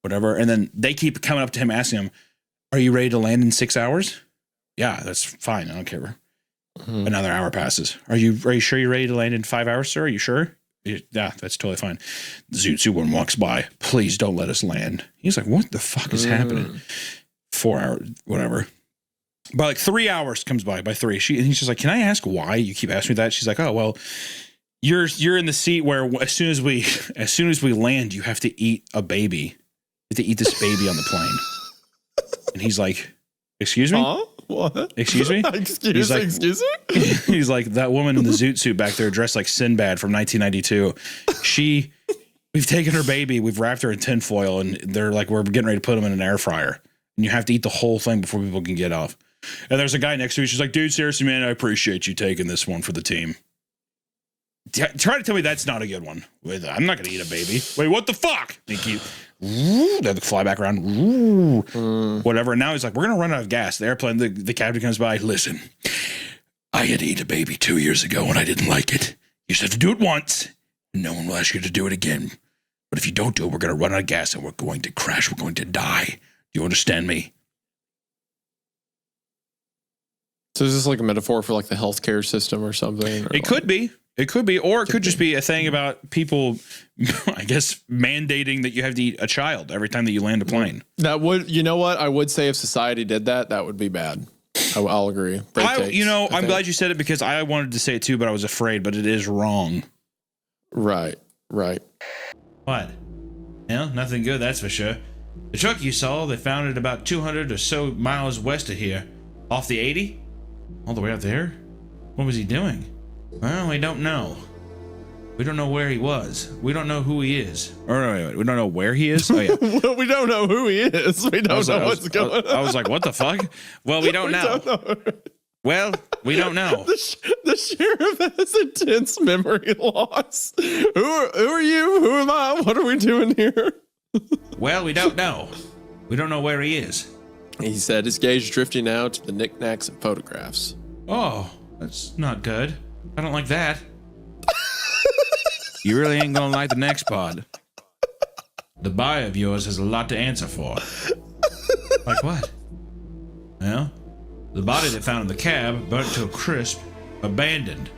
Whatever. And then they keep coming up to him asking him, are you ready to land in 6 hours? Yeah, that's fine. I don't care. Another hour passes. Are you sure you're ready to land in 5 hours, sir? Are you sure? Yeah, that's totally fine. The zoot suit one walks by. Please don't let us land. He's like, what the fuck is happening? 4 hours, whatever. By like 3 hours comes by 3. And he's just like, can I ask why you keep asking me that? She's like, oh, well, you're in the seat where as soon as we land, you have to eat a baby. You have to eat this baby on the plane. And he's like, excuse me? Huh? What? Excuse me? Excuse me? He's like, that woman in the zoot suit back there dressed like Sinbad from 1992. We've taken her baby, we've wrapped her in tinfoil, and they're like, we're getting ready to put them in an air fryer. And you have to eat the whole thing before people can get off. And there's a guy next to me. She's like, dude, seriously, man, I appreciate you taking this one for the team. Try to tell me that's not a good one. I'm not going to eat a baby. Wait, what the fuck? Thank you. They have to fly back around. Whatever. And now he's like, we're going to run out of gas. The airplane, the captain comes by. Listen, I had to eat a baby 2 years ago and I didn't like it. You just have to do it once and no one will ask you to do it again. But if you don't do it, we're going to run out of gas and we're going to crash. We're going to die. Do you understand me? So is this like a metaphor for like the healthcare system or something? It could be. It could be, or it could just be a thing about people, I guess, mandating that you have to eat a child every time that you land a plane. That would, you know what? I would say if society did that, that would be bad. I'll agree. I'm glad you said it because I wanted to say it too, but I was afraid, but it is wrong. Right. What? Well, nothing good, that's for sure. The truck you saw, they found it about 200 or so miles west of here. Off the 80? All the way out there? What was he doing? Well, we don't know. We don't know where he was. We don't know who he is. Or wait, we don't know where he is? Oh, yeah. Well, we don't know who he is. We don't know what's going on. I was like, what the fuck? Well, we don't know. Well, we don't know. The sheriff has intense memory loss. Who are you? Who am I? What are we doing here? Well, we don't know. We don't know where he is. He said his gaze drifting out to the knickknacks and photographs. Oh, that's not good. I don't like that. You really ain't gonna like the next pod. The buyer of yours has a lot to answer for. Like what? Well, the body they found in the cab, burnt to a crisp, abandoned.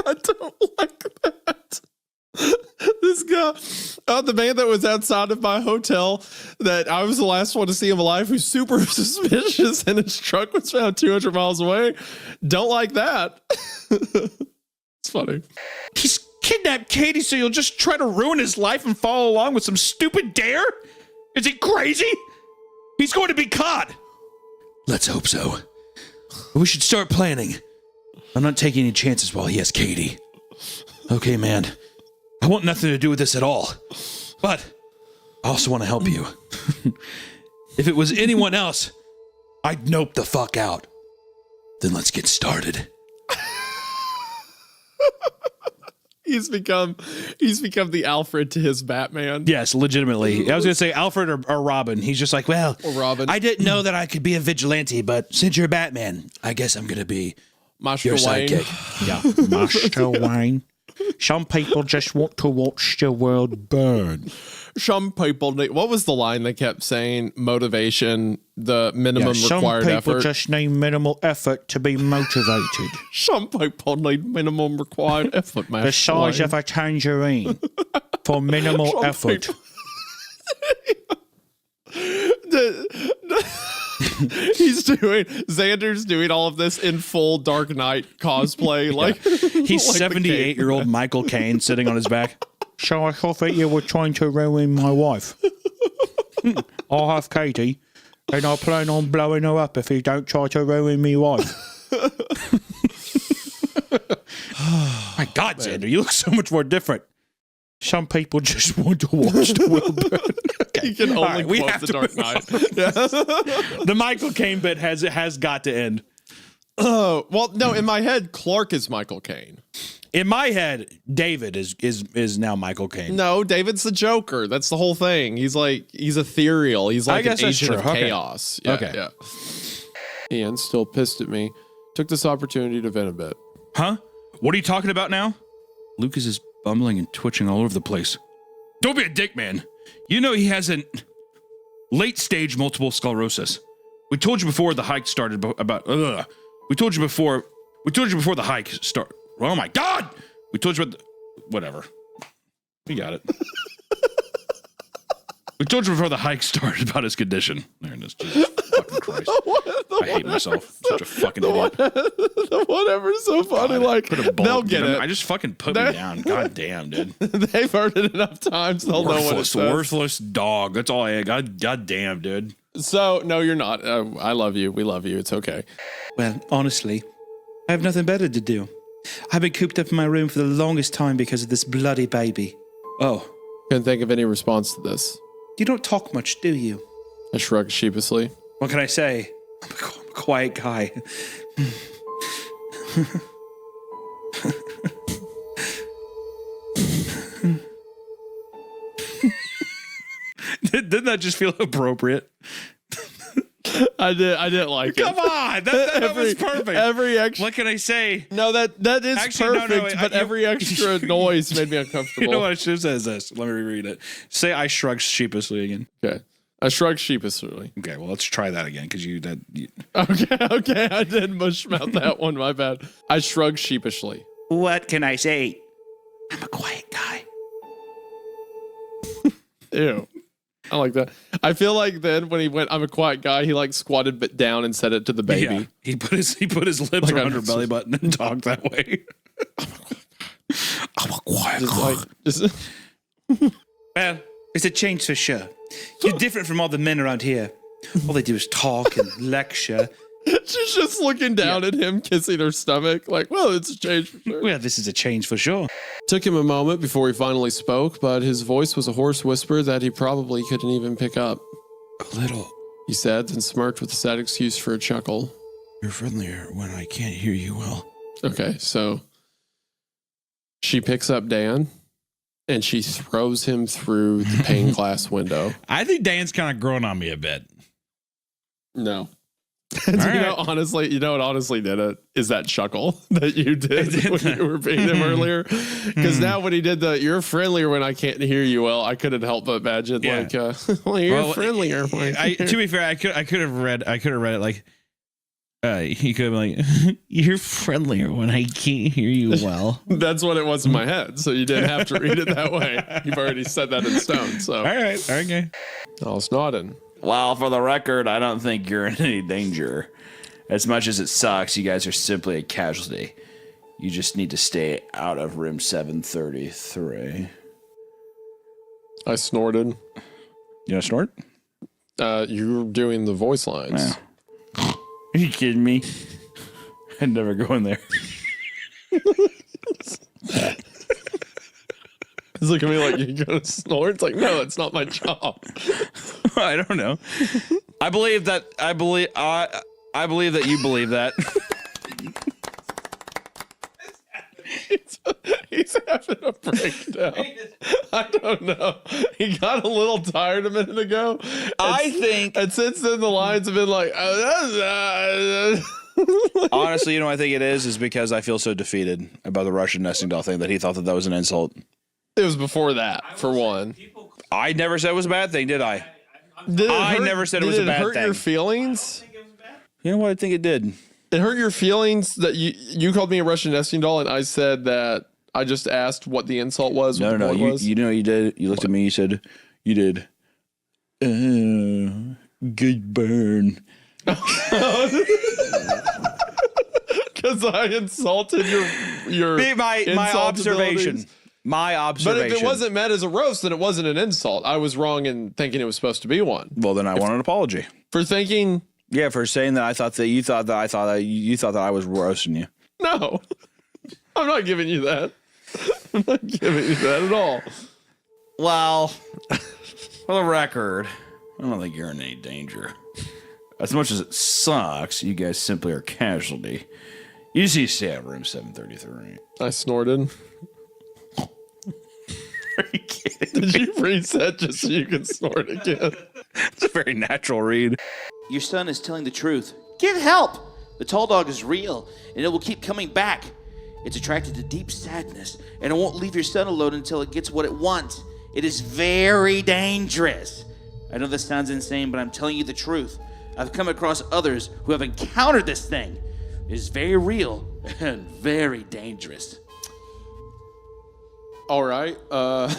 I don't like that. This guy, the man that was outside of my hotel, that I was the last one to see him alive, who's super suspicious, and his truck was found 200 miles away. Don't like that. It's funny. He's kidnapped Katie, so you'll just try to ruin his life and follow along with some stupid dare? Is he crazy? He's going to be caught. Let's hope so. We should start planning. I'm not taking any chances while he has Katie. Okay, man. I want nothing to do with this at all. But I also want to help you. If it was anyone else, I'd nope the fuck out. Then let's get started. He's become the Alfred to his Batman. Yes, legitimately. I was gonna say Alfred or Robin. He's just like, well, Or Robin. I didn't know that I could be a vigilante, but since you're Batman, I guess I'm gonna be Master your Wayne. sidekick. yeah, Master Wayne. Some people just want to watch the world burn. Some people need, what was the line they kept saying? Motivation, the minimum required effort. Some people just need minimal effort to be motivated. Some people need minimum required effort, man. The size of a tangerine for minimal effort. Xander's doing all of this in full Dark Knight cosplay. Like He's like 78-year-old Michael Caine sitting on his back. So I thought that you were trying to ruin my wife. I'll have Katie, and I plan on blowing her up if you don't try to ruin me wife. My God, Xander, you look so much more different. Some people just want to watch the world burn. Okay. You can only we quote have the to Dark move Knight. The Michael Caine bit has got to end. Oh, well, no, in my head, Clark is Michael Caine. In my head, David is now Michael Caine. No, David's the Joker. That's the whole thing. He's ethereal. He's like an agent of chaos. Yeah, Okay. Yeah. Ian, still pissed at me, took this opportunity to vent a bit. Huh? What are you talking about now? Lucas is bumbling and twitching all over the place. Don't be a dick, man. You know he has an late-stage multiple sclerosis. We told you before the hike started about... We told you before the hike started... Oh my God! We told you about whatever. We got it. We told you before the hike started about his condition. There it is. Jesus fucking Christ. I hate myself. Such a fucking idiot. Whatever's so funny. Like, they'll get it. I just fucking put me down. God damn, dude. They've heard it enough times. They'll know what it says. Worthless dog. That's all I had. God damn, dude. So, no, you're not. I love you. We love you. It's okay. Well, honestly, I have nothing better to do. I've been cooped up in my room for the longest time because of this bloody baby. Oh. Couldn't think of any response to this. You don't talk much, do you? I shrugged sheepishly. What can I say? I'm a quiet guy. Didn't that just feel appropriate? I didn't like it. Come on, that was perfect. Every extra. What can I say? No, that is Actually, perfect. But every extra noise made me uncomfortable. You know what I should have said is this. Let me reread it. Say I shrugged sheepishly again. Okay. I shrugged sheepishly. Okay, well let's try that again because you. Okay. I did mushmouth that one. My bad. I shrugged sheepishly. What can I say? I'm a quiet guy. Ew. I like that. I feel like then when he went, I'm a quiet guy, he like squatted but down and said it to the baby. Yeah, he put his lips Like around her belly button and talked that way. I'm a quiet Just Well, it's a change for sure. You're different from all the men around here. All they do is talk and lecture. She's just looking down at him, kissing her stomach, like, well, it's a change for sure. Well, this is a change for sure. Took him a moment before he finally spoke, but his voice was a hoarse whisper that he probably couldn't even pick up. A little. He said, and smirked with a sad excuse for a chuckle. You're friendlier when I can't hear you well. Okay, so she picks up Dan and she throws him through the pane glass window. I think Dan's kind of growing on me a bit. No. Honestly, you know what honestly did it is that chuckle that you did when you were beating him earlier. Because now when he did you're friendlier when I can't hear you well, I couldn't help but imagine well, you're friendlier. To be fair, I could have read it like he could have been like, you're friendlier when I can't hear you well. That's what it was in my head. So you didn't have to read it that way. You've already set that in stone. So all right, okay. I was nodding. Well, for the record, I don't think you're in any danger. As much as it sucks, you guys are simply a casualty. You just need to stay out of room 733. I snorted. You know, snort? You're doing the voice lines. Are you kidding me? I'd never go in there. He's looking at me like, you're going to snort? It's like, no, it's not my job. I don't know. I believe that you believe that. He's having a breakdown. I don't know. He got a little tired a minute ago. And since then the lines have been like, Honestly, you know what I think it is because I feel so defeated about the Russian nesting doll thing that he thought that was an insult. It was before that, for one. I never said it was a bad thing, did I? I never said it was a bad thing. Did it hurt your feelings? You know what? I think it did. It hurt your feelings that you called me a Russian nesting doll, and I said that I just asked what the insult was. No. You know you did. You looked at me. You said you did. Good burn. Because I insulted your my observation. My observation. But if it wasn't meant as a roast, then it wasn't an insult. I was wrong in thinking it was supposed to be one. Well, then I want an apology for thinking. Yeah, for saying that I thought that you thought that I was roasting you. No, I'm not giving you that. I'm not giving you that at all. Well, for the record, I don't think you're in any danger. As much as it sucks, you guys simply are casualty. You see, stay at room 733. I snorted. Are you kidding? Did you reset just so you can snort again? It's a very natural read. Your son is telling the truth. Get help! The tall dog is real, and it will keep coming back. It's attracted to deep sadness, and it won't leave your son alone until it gets what it wants. It is very dangerous. I know this sounds insane, but I'm telling you the truth. I've come across others who have encountered this thing. It is very real and very dangerous. All right. Well,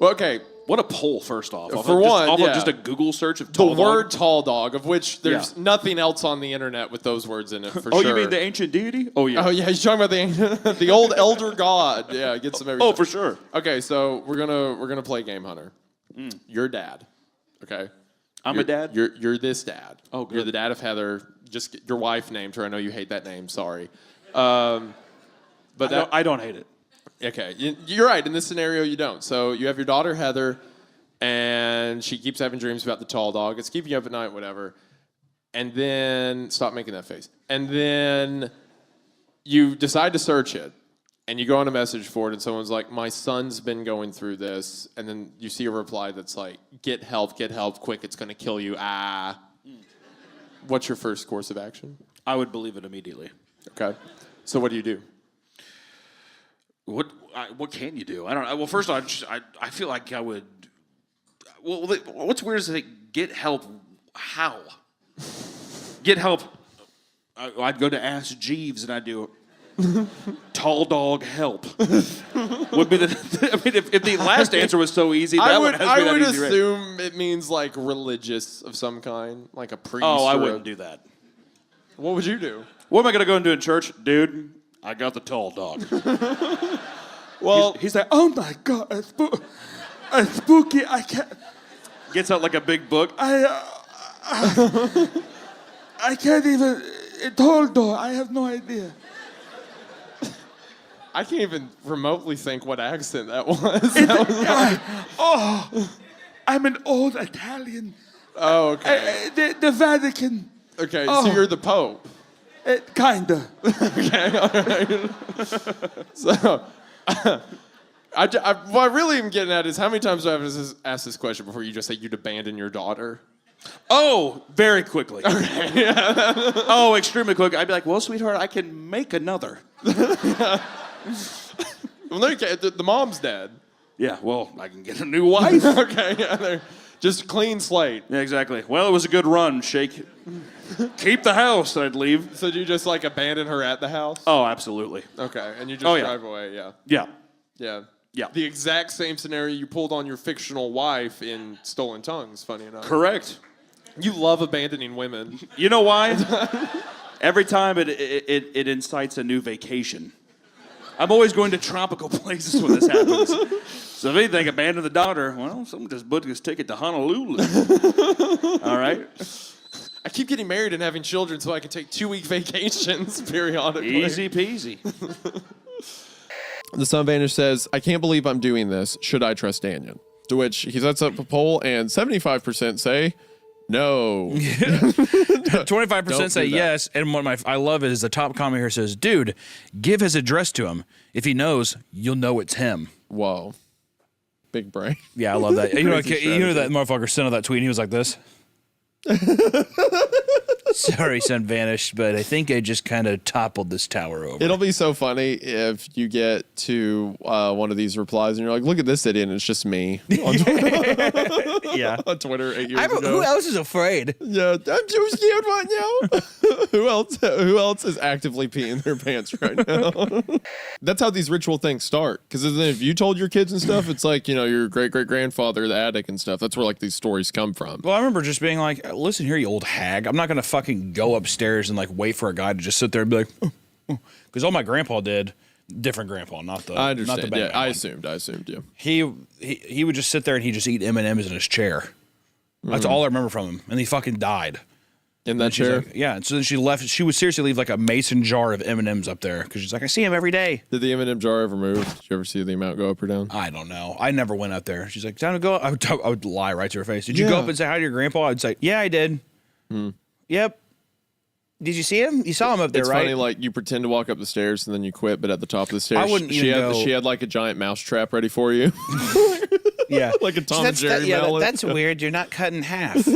okay. What a poll, first off. For one, just a Google search of tall the dog. word tall dog, of which there's nothing else on the internet with those words in it, for Oh, sure. you mean the ancient deity? Oh, yeah. Oh, yeah, he's talking about the old elder god. Yeah, gets them every time. for sure. Okay, so we're gonna play Game Hunter. Your dad. Okay. I'm a dad? You're this dad. Oh, good. You're the dad of Heather. Just get your wife named her. I know you hate that name. Sorry. But I don't hate it. Okay, you're right. In this scenario, you don't. So you have your daughter, Heather, and she keeps having dreams about the tall dog. It's keeping you up at night, whatever. And then, stop making that face. And then you decide to search it, and you go on a message for it, and someone's like, my son's been going through this. And then you see a reply that's like, get help, quick, it's going to kill you, What's your first course of action? I would believe it immediately. Okay. So what do you do? What can you do? I don't know. Well, first off, I feel like I would. Well, what's weird is that get help. How? Get help. I'd go to Ask Jeeves and I'd do tall dog help. Would be the. I mean, if the last answer was so easy, I would assume it means like religious of some kind, like a priest. Oh, I wouldn't do that. What would you do? What am I gonna go and do in church, dude? I got the tall dog. Well, he's like, oh my god, it's spooky. I can't. Gets out like a big book. I can't even. Tall dog. I have no idea. I can't even remotely think what accent that was. I'm an old Italian. Oh, okay. The Vatican. Okay, so you're the Pope. Kinda. Okay, all right. So, what I really am getting at is how many times do I have to ask this question before you just say you'd abandon your daughter? Oh, very quickly. Okay. Yeah. Oh, extremely quick. I'd be like, well, sweetheart, I can make another. Well, no, you can't. The mom's dead. Yeah, well, I can get a new wife. Okay, yeah, just clean slate. Yeah, exactly. Well, it was a good run, Shake. Keep the house, I'd leave. So do you just like abandon her at the house? Oh, absolutely. Okay, and you just Oh, yeah. drive away, yeah. Yeah. Yeah. Yeah. The exact same scenario you pulled on your fictional wife in Stolen Tongues, funny enough. Correct. You love abandoning women. You know why? Every time it incites a new vacation. I'm always going to tropical places when this happens. So if anything, abandon the daughter. Well, someone just booked his ticket to Honolulu. All right. I keep getting married and having children so I can take 2-week vacations periodically. Easy peasy. The Sun Vanish says, I can't believe I'm doing this. Should I trust Daniel? To which he sets up a poll and 75% say, No. 25% say do that. yes. And what I love is the top comment here says, dude, give his address to him. If he knows, you'll know it's him. Whoa. Big brain. Yeah, I love that. You know Crazy that motherfucker sent out that tweet and he was like this? Sorry, son vanished, but I think I just kind of toppled this tower over. It'll be so funny if you get to one of these replies and you're like, look at this idiot, and it's just me. On Twitter. Yeah. On Twitter 8 years ago. Who else is afraid? Yeah, I'm too scared right now. Who else is actively peeing their pants right now? That's how these ritual things start. Because then if you told your kids and stuff, it's like, you know, your great-great-grandfather, the attic and stuff. That's where like these stories come from. Well, I remember just being like, listen here, you old hag. I'm not going to fucking go upstairs and like wait for a guy to just sit there and be like, because all my grandpa did, different grandpa, not the I understand. Not the Yeah, bad I one. assumed, yeah. He would just sit there and he'd just eat M&Ms in his chair. That's all I remember from him. And he fucking died. In that she's chair? like, yeah. And so then she left. She would seriously leave like a mason jar of M&Ms up there because she's like, I see him every day. Did the M&M jar ever move? Did you ever see the amount go up or down? I don't know. I never went up there. She's like, time to go. I would lie right to her face. Did you go up and say hi to your grandpa? I'd say, yeah, I did. Yep. Did you see him? You saw him up there, It's right? funny, like you pretend to walk up the stairs and then you quit, but at the top of the stairs, I wouldn't even go. She had like a giant mouse trap ready for you. Yeah, like a Tom and Jerry mallet. That's weird. You're not cut in half.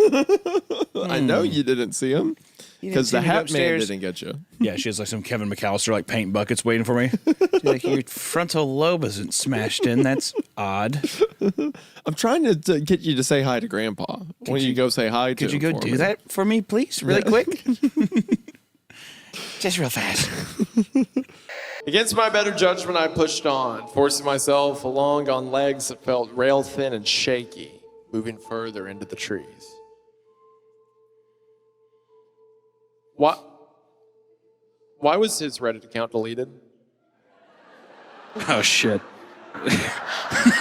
I know you didn't see him because the see me go Hat Man upstairs? didn't get you. Yeah, she has like some Kevin McAllister like paint buckets waiting for me. She's like, your frontal lobe isn't smashed in. That's odd. I'm trying to get you to say hi to Grandpa. When you go say hi to Could you him go for do me. that for me, please, really quick? Just real fast. Against my better judgment, I pushed on, forcing myself along on legs that felt rail thin and shaky, moving further into the trees. Why was his Reddit account deleted? Oh, shit.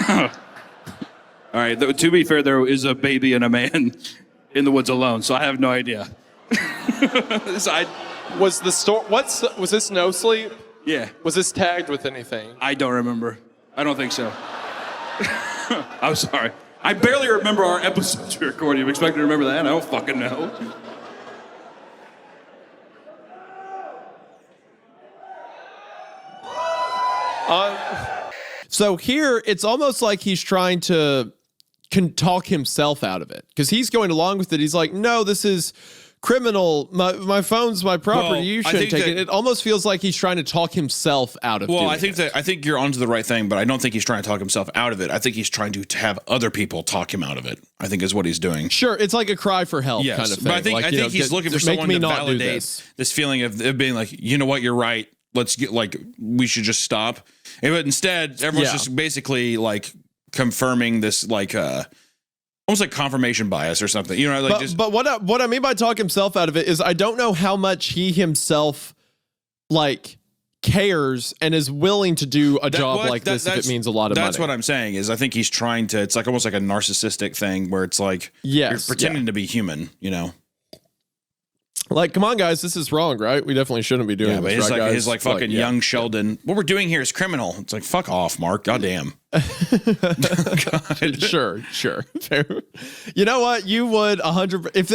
All right. To be fair, there is a baby and a man in the woods alone, so I have no idea. Was the store? Was this no sleep? Yeah. Was this tagged with anything? I don't remember. I don't think so. I'm sorry. I barely remember our episodes we recorded. You expect me to remember that? I don't fucking know. So here, it's almost like he's trying to talk himself out of it because he's going along with it. He's like, no, this is criminal. My phone's my property. Well, You I shouldn't think take it. It almost feels like he's trying to talk himself out of it. Well, I think you're onto the right thing, but I don't think he's trying to talk himself out of it. I think he's trying to have other people talk him out of it. I think is what he's doing. Sure, it's like a cry for help Yes, kind of thing. but I think Like, you know, he's looking for make someone me to not do validate this feeling of being like, you know what, you're right. Let's get we should just stop. But instead, everyone's just basically like confirming this almost like confirmation bias or something. You know, but what I mean by talk himself out of it is I don't know how much he himself cares and is willing to do a job like this if it means a lot of money. That's what I'm saying is I think he's trying to. It's like almost like a narcissistic thing where it's like you're pretending to be human. You know. Like, come on, guys, this is wrong, right? We definitely shouldn't be doing Yeah, but this, right, guys? his fucking young Sheldon. What we're doing here is criminal. It's like, fuck off, Mark. Goddamn. Sure. Fair. You know what? You would 100. If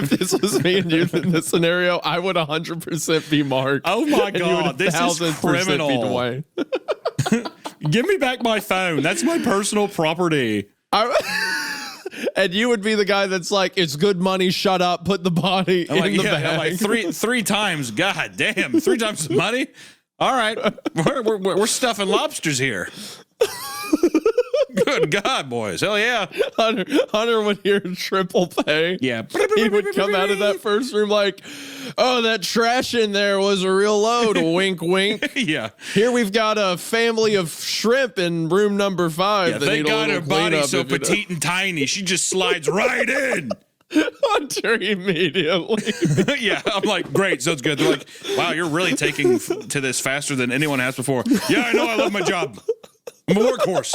this was me and you in this scenario, I would 100% be Mark. Oh my and you would god, this is 1000% be criminal. Dwayne. Give me back my phone. That's my personal property. And you would be the guy that's like, it's good money. Shut up. Put the body in the bag. I'm like three times. God damn, 3 times the money. All right, we're stuffing lobsters here. Good God, boys. Hell yeah. Hunter would hear triple pay. Yeah. He would come out of that first room like, oh, that trash in there was a real load. Wink, wink. Yeah. Here we've got a family of shrimp in room number 5. Yeah, that thank need a God her little body's cleanup, so if you know. petite and tiny. She just slides right in. Hunter immediately. Yeah, I'm like, great, sounds good. They're like, wow, you're really taking to this faster than anyone has before. Yeah, I know, I love my job. I'm a workhorse.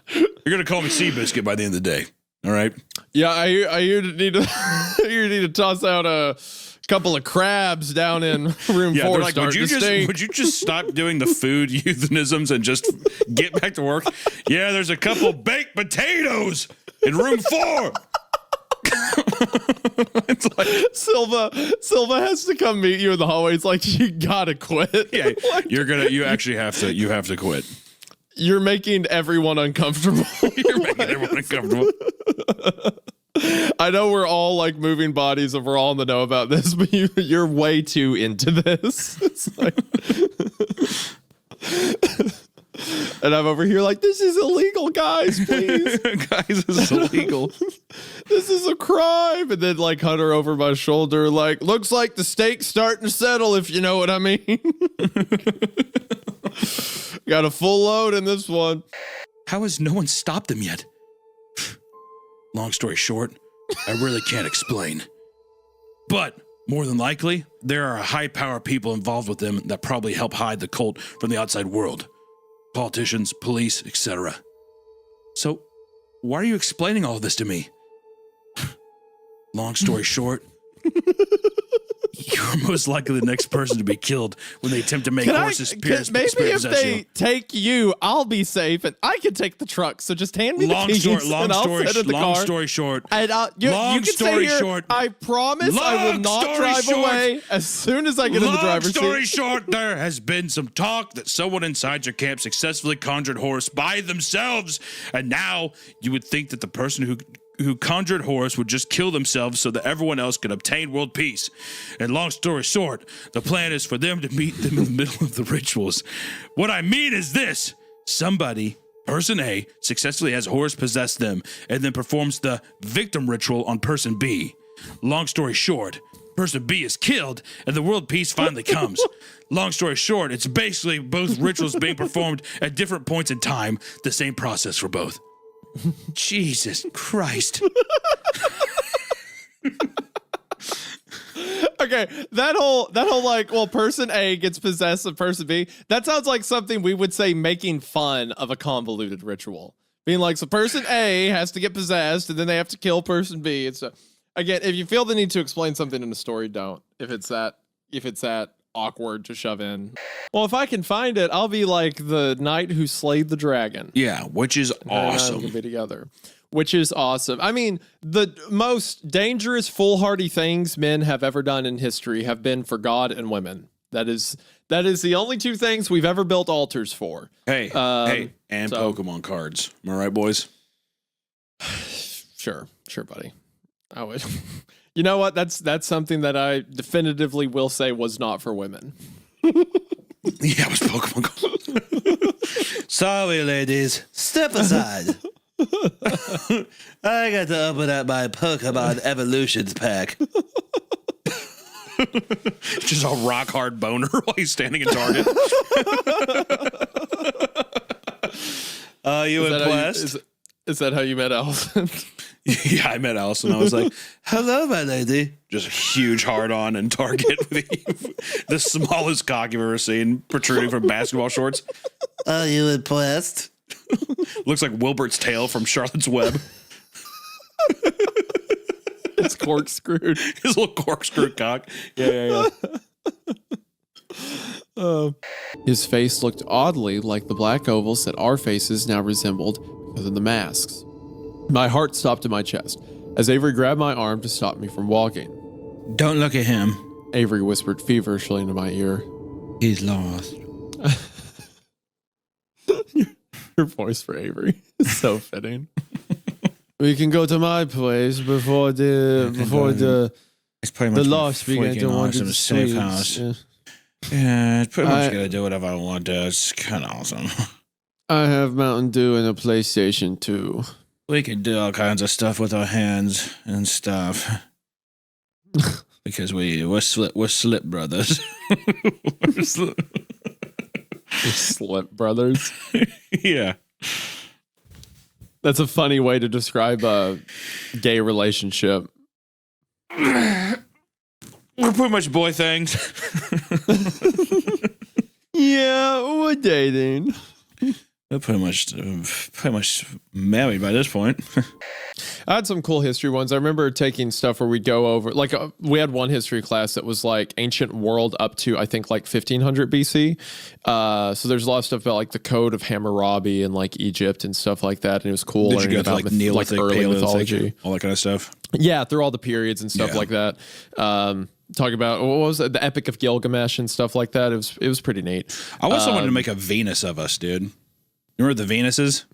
You're gonna call me Seabiscuit by the end of the day. All right. Yeah, I hear you need to toss out a couple of crabs down in room 4. They're like, would would you just stop doing the food euphemisms and just get back to work? Yeah, there's a couple baked potatoes in room 4. It's like Silva has to come meet you in the hallway. It's like, you gotta quit. Yeah, Like, you actually have to quit. you're making everyone uncomfortable. You're making everyone uncomfortable. I know we're all like moving bodies and we're all in the know about this, but you're way too into this. It's like, and I'm over here like, this is illegal, guys, please. Guys, this is illegal. This is a crime. And then like Hunter over my shoulder, like, looks like the stake's starting to settle, if you know what I mean. Got a full load in this one. How has no one stopped them yet? Long story short, I really can't explain. But more than likely, there are high-power people involved with them that probably help hide the cult from the outside world. Politicians, police, etc. So, why are you explaining all of this to me? Long story short, you're most likely the next person to be killed when they attempt to make horses pierce. Maybe if they take you, I'll be safe, and I can take the truck. So just hand me the keys, and I'll sit in the car. Long story short. And you can stay here. I promise I will not drive away as soon as I get in the driver's seat. Long story short, there has been some talk that someone inside your camp successfully conjured Horus by themselves, and now you would think that the person who conjured Horus would just kill themselves so that everyone else could obtain world peace. And long story short, the plan is for them to meet them in the middle of the rituals. What I mean is this: somebody, person A, successfully has Horus possess them and then performs the victim ritual on person B. Long story short, person B is killed and the world peace finally comes. Long story short, it's basically both rituals being performed at different points in time, the same process for both. Jesus Christ. Okay, that whole like, well, person A gets possessed of person B. That sounds like something we would say making fun of a convoluted ritual. Being like, so person A has to get possessed and then they have to kill person B. It's again, if you feel the need to explain something in a story, don't. If it's that awkward to shove in. Well, if I can find it, I'll be like the knight who slayed the dragon. Yeah, which is awesome. We'll be together. Which is awesome. I mean, the most dangerous, foolhardy things men have ever done in history have been for God and women. That is the only two things we've ever built altars for. And Pokemon cards. Am I right, boys? Sure, buddy. I would. You know what? That's something that I definitively will say was not for women. Yeah, it was Pokemon cards. Sorry, ladies. Step aside. I got to open up my Pokemon Evolutions pack. Just a rock hard boner while he's standing in Target. Are you impressed? Is that how you met Allison? Yeah, I met Allison. I was like, hello, my lady. Just a huge hard on in Target with the smallest cock you've ever seen protruding from basketball shorts. Are you impressed? Looks like Wilbert's tail from Charlotte's Web. It's corkscrewed. His little corkscrew cock. Yeah. His face looked oddly like the black ovals that our faces now resembled because of the masks. My heart stopped in my chest as Avery grabbed my arm to stop me from walking. Don't look at him, Avery whispered feverishly into my ear. He's lost. Your voice for Avery is so fitting. We can go to my place before the it's pretty much lost begin to want to safe house. Yeah, it's pretty much gonna do whatever I want to. It's kind of awesome. I have Mountain Dew and a PlayStation 2. We can do all kinds of stuff with our hands and stuff. Because we're slip brothers. We're slip brothers. Yeah. That's a funny way to describe a gay relationship. We're pretty much boy things. Yeah, we're dating. We're pretty much married by this point. I had some cool history ones. I remember taking stuff where we'd go over, like we had one history class that was like ancient world up to, I think, like 1500 BC. So there's a lot of stuff about like the code of Hammurabi and like Egypt and stuff like that. And it was cool. Did you go about to like Neolithic, early Paleolithic, mythology, all that kind of stuff? Yeah, through all the periods and stuff like that. Talk about what was it, the Epic of Gilgamesh and stuff like that. It was pretty neat. I want someone to make a Venus of us, dude. You remember the Venuses?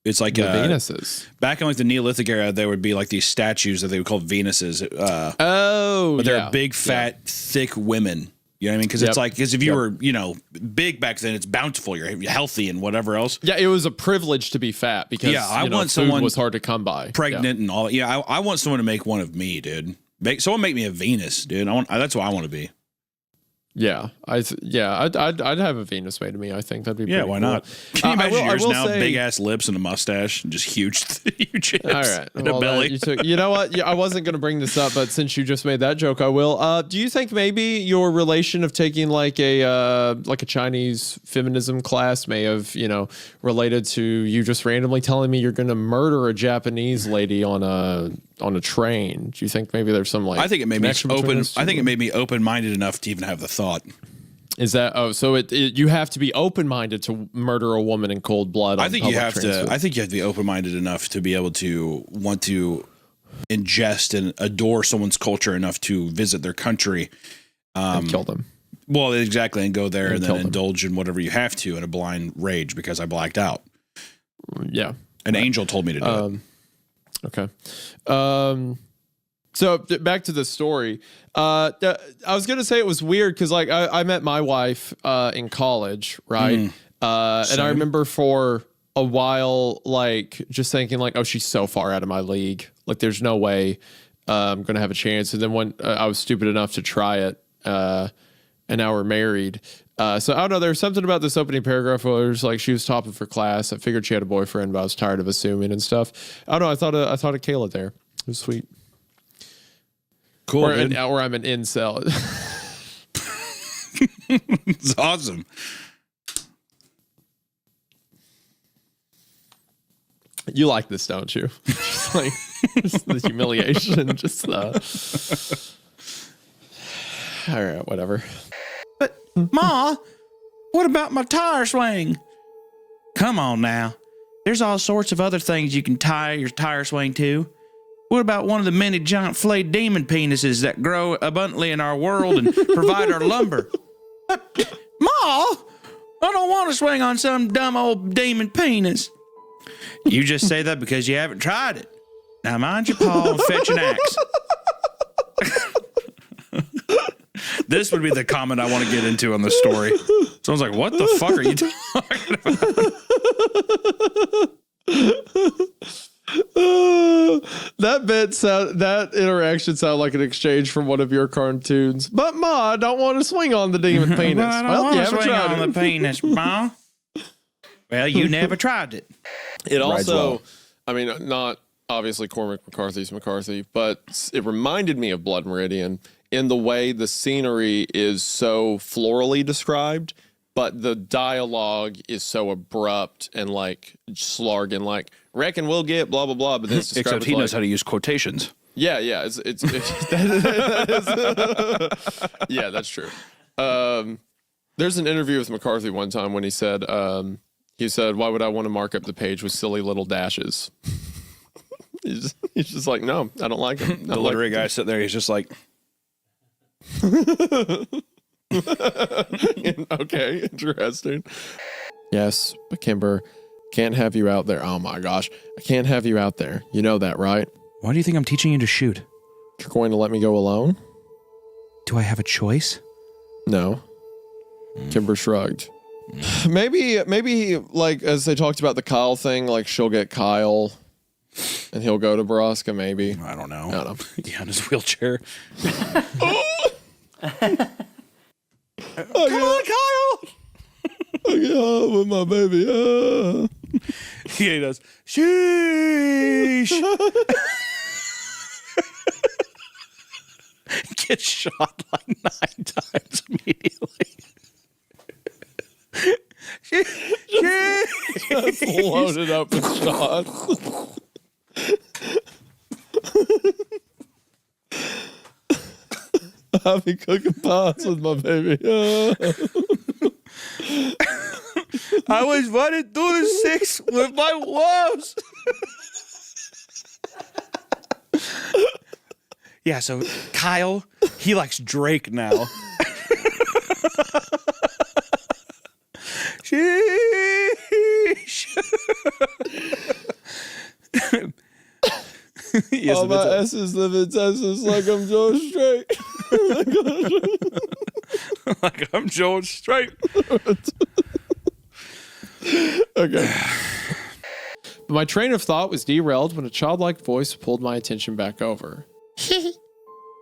It's like the Venuses. Back in like the Neolithic era, there would be like these statues that they would call Venuses. But they're big, fat, thick women. You know what I mean? Because it's like, because if you were, big back then, it's bountiful. You're healthy and whatever else. Yeah, it was a privilege to be fat because I want food someone was hard to come by. Pregnant and all that. Yeah, I want someone to make one of me, dude. Someone make me a Venus, dude. That's what I want to be. Yeah, I'd have a Venus made of me. I think that'd be pretty why cool. not? Can you imagine yours now? Say, big ass lips and a mustache and just huge hips all right, and a belly. You know what? I wasn't going to bring this up, but since you just made that joke, I will. Do you think maybe your relation of taking like a Chinese feminism class may have related to you just randomly telling me you're going to murder a Japanese lady on a train? Do you think maybe there's some like? I think it made me open. I think it made me open-minded enough to even have the thought. Is that so? You have to be open-minded to murder a woman in cold blood. I think you have to. I think you have to be open-minded enough to be able to want to ingest and adore someone's culture enough to visit their country, and kill them. Well, exactly, and go there and then indulge in whatever you have to in a blind rage because I blacked out. Yeah, an angel told me to do it. Okay. So back to the story. I was gonna say it was weird because like I met my wife in college, right? And I remember for a while like just thinking like, oh, she's so far out of my league. Like there's no way I'm gonna have a chance. And then when I was stupid enough to try it, and now we're married. So I don't know. There's something about this opening paragraph where it was like she was topping for class. I figured she had a boyfriend, but I was tired of assuming and stuff. I don't know. I thought of Kayla there. It was sweet. Cool. Or I'm an incel. It's awesome. You like this, don't you? Just like just the humiliation. Just all right, whatever. But Ma, what about my tire swing? Come on now. There's all sorts of other things you can tie your tire swing to. What about one of the many giant flayed demon penises that grow abundantly in our world and provide our lumber? Ma, I don't want to swing on some dumb old demon penis. You just say that because you haven't tried it. Now mind your paw and fetch an axe. This would be the comment I want to get into on the story. Someone's like, what the fuck are you talking about? That interaction sounded like an exchange from one of your cartoons. But Ma, I don't want to swing on the demon penis. Well, I don't want to swing on the penis, Ma. Well, you never tried it. It also, I mean, not obviously Cormac McCarthy's McCarthy, but it reminded me of Blood Meridian in the way the scenery is so florally described, but the dialogue is so abrupt and like slargan, like reckon we'll get blah blah blah. But this except he knows how to use quotations. Yeah, yeah, yeah, that's true. There's an interview with McCarthy one time when he said, "Why would I want to mark up the page with silly little dashes?" he's just like, no, I don't like him. The literary guy sitting there, he's just like. Okay, interesting. Yes, but Kimber, can't have you out there. Oh my gosh, I can't have you out there. You know that, right? Why do you think I'm teaching you to shoot? You're going to let me go alone? Do I have a choice? No. Kimber shrugged. Maybe like as they talked about the Kyle thing, like she'll get Kyle and he'll go to Baraska, maybe. I don't know. Yeah, in his wheelchair. Come on, Kyle! Yeah, with my baby. Yeah, he does. Sheesh. Gets shot like 9 times immediately. Just loaded up with shots. I'll be cooking pots with my baby. I was running through the 6 with my wolves. Yeah, so Kyle, he likes Drake now. Sheesh. Yes, all my S's live in Texas like I'm George Strait. Like I'm George Strait. Okay. My train of thought was derailed when a childlike voice pulled my attention back over.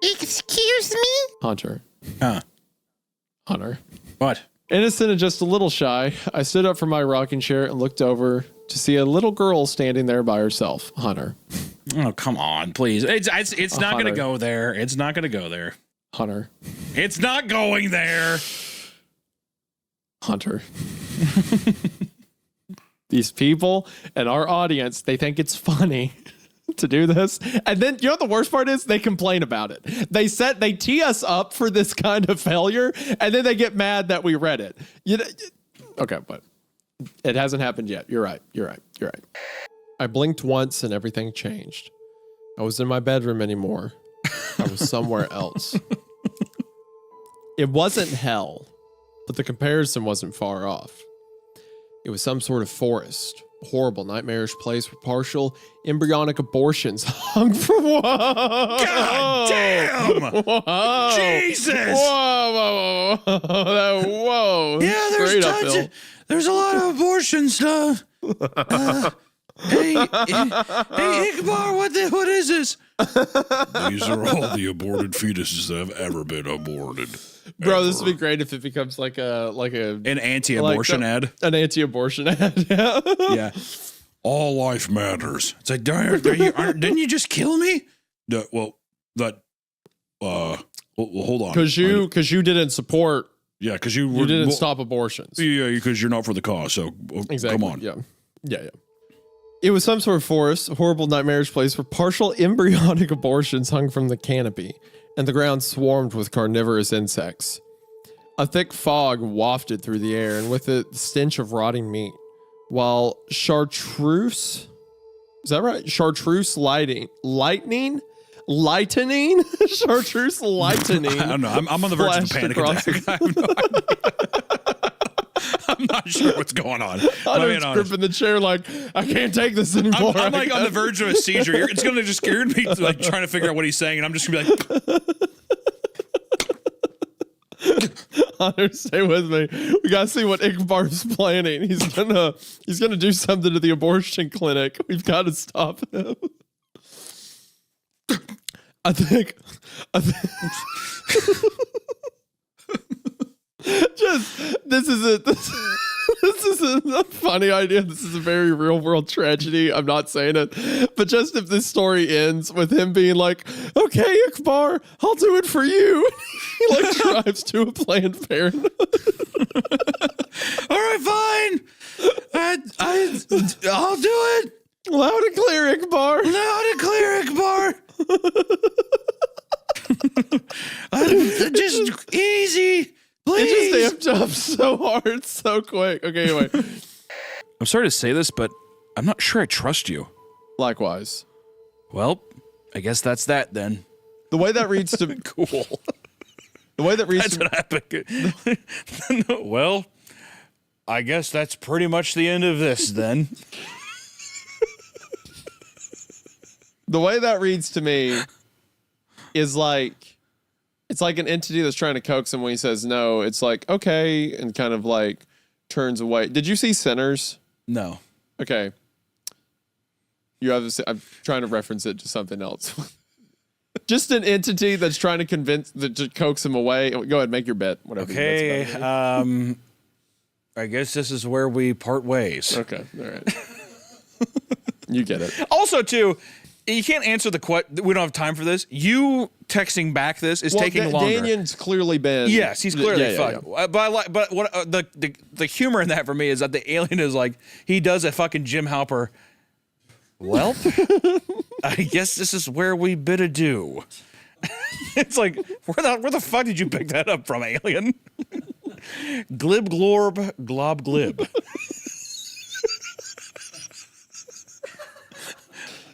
Excuse me? Hunter. Huh. Hunter. What? Innocent and just a little shy, I stood up from my rocking chair and looked over to see a little girl standing there by herself. Hunter. Oh, come on, please. It's not going to Hunter. go there. It's not going to go there. Hunter. It's not going there. Hunter. These people and our audience, they think it's funny to do this. And then, you know what the worst part is? They complain about it. They tee us up for this kind of failure, and then they get mad that we read it. Okay, but it hasn't happened yet. You're right. I blinked once and everything changed. I was in my bedroom anymore. I was somewhere else. It wasn't hell, but the comparison wasn't far off. It was some sort of forest, a horrible, nightmarish place where partial embryonic abortions hung from. Whoa! God damn! Whoa! Jesus! Whoa! Whoa! Yeah, there's Straight tons uphill. of, there's a lot of abortion stuff. Hey, Ichabod, what is this? These are all the aborted fetuses that have ever been aborted. Bro, this would be great if it becomes like an anti-abortion ad. An anti-abortion ad. Yeah. Yeah. All life matters. It's like, didn't you just kill me? Well, hold on. Because you didn't support. Yeah, because you didn't stop abortions. Yeah, because you're not for the cause. So Exactly. come on. Yeah. It was some sort of forest, a horrible, nightmarish place where partial embryonic abortions hung from the canopy, and the ground swarmed with carnivorous insects. A thick fog wafted through the air, and with it, the stench of rotting meat, while chartreuse, is that right? Chartreuse lightning? Chartreuse lightning. I don't know. I'm on the verge of a panic attack. I have no idea. I'm not sure what's going on. I'm gripping the chair like, I can't take this anymore. I'm like on the verge of a seizure. It's going to just scare me like trying to figure out what he's saying, and I'm just going to be like... Hunter, stay with me. We gotta see what Ichabod's planning. He's gonna do something to the abortion clinic. We've got to stop him. I think this isn't a funny idea. This is a very real world tragedy. I'm not saying it, but just if this story ends with him being like, "Okay, Ichabod, I'll do it for you," he like drives to a Planned Parenthood. All right, fine. I'll do it. Loud and clear, Ichabod. Loud and clear, Ichabod. Just easy. Please. It just amped up so hard, so quick. Okay, anyway. I'm sorry to say this, but I'm not sure I trust you. Likewise. Well, I guess that's that then. The way that reads to cool. The way that reads that's to an epic. Well, I guess that's pretty much the end of this then. The way that reads to me is like, it's like an entity that's trying to coax him when he says no. It's like, okay, and kind of like turns away. Did you see Sinners? No. Okay. You have this, I'm trying to reference it to something else. Just an entity that's trying to to coax him away. Go ahead, make your bet. Whatever. Okay. I guess this is where we part ways. Okay. All right. You get it. Also, too, you can't answer the question. We don't have time for this. You texting back this is taking longer. Daniel's clearly been. Yes, he's clearly fucked. Yeah. But what the humor in that for me is that the alien is like, he does a fucking Jim Halper. Well, I guess this is where we bid adieu. It's like, where the fuck did you pick that up from, alien? Glib glorb glob glib.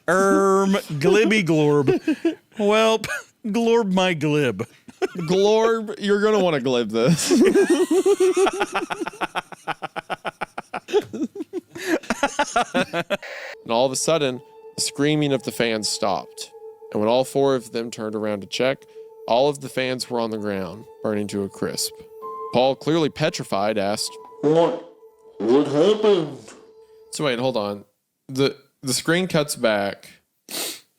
Glibby glorb. Well, Glorb my glib. Glorb, you're going to want to glib this. And all of a sudden, the screaming of the fans stopped. And when all four of them turned around to check, all of the fans were on the ground, burning to a crisp. Paul, clearly petrified, asked, What happened? So wait, hold on. The screen cuts back,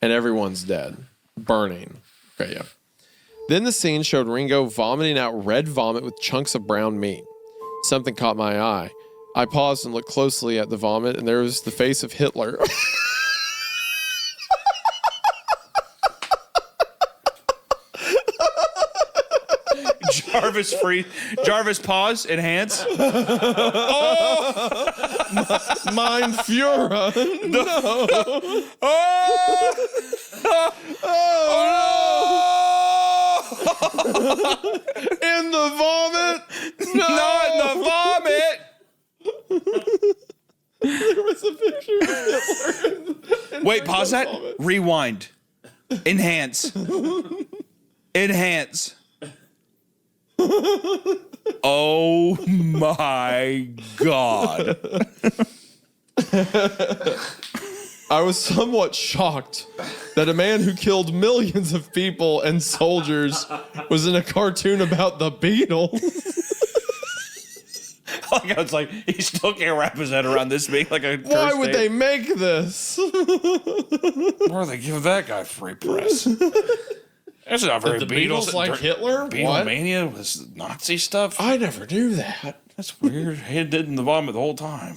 and everyone's dead. Burning. Okay, yeah. Then the scene showed Ringo vomiting out red vomit with chunks of brown meat. Something caught my eye. I paused and looked closely at the vomit, and there was the face of Hitler. Jarvis, pause, enhance. Mein Führer. No. In the vomit. No. Not in the vomit. There was a picture of Hitler. Wait, pause that. Vomit. Rewind. Enhance. Enhance. Oh my God. I was somewhat shocked that a man who killed millions of people and soldiers was in a cartoon about the Beatles. Like, I was like, he still can't wrap his head around this being like a. Why would they make this? Why are they giving that guy free press? That's not very the Beatles like Hitler? Beatlemania was Nazi stuff? I never knew that. That's weird. He did in the vomit the whole time.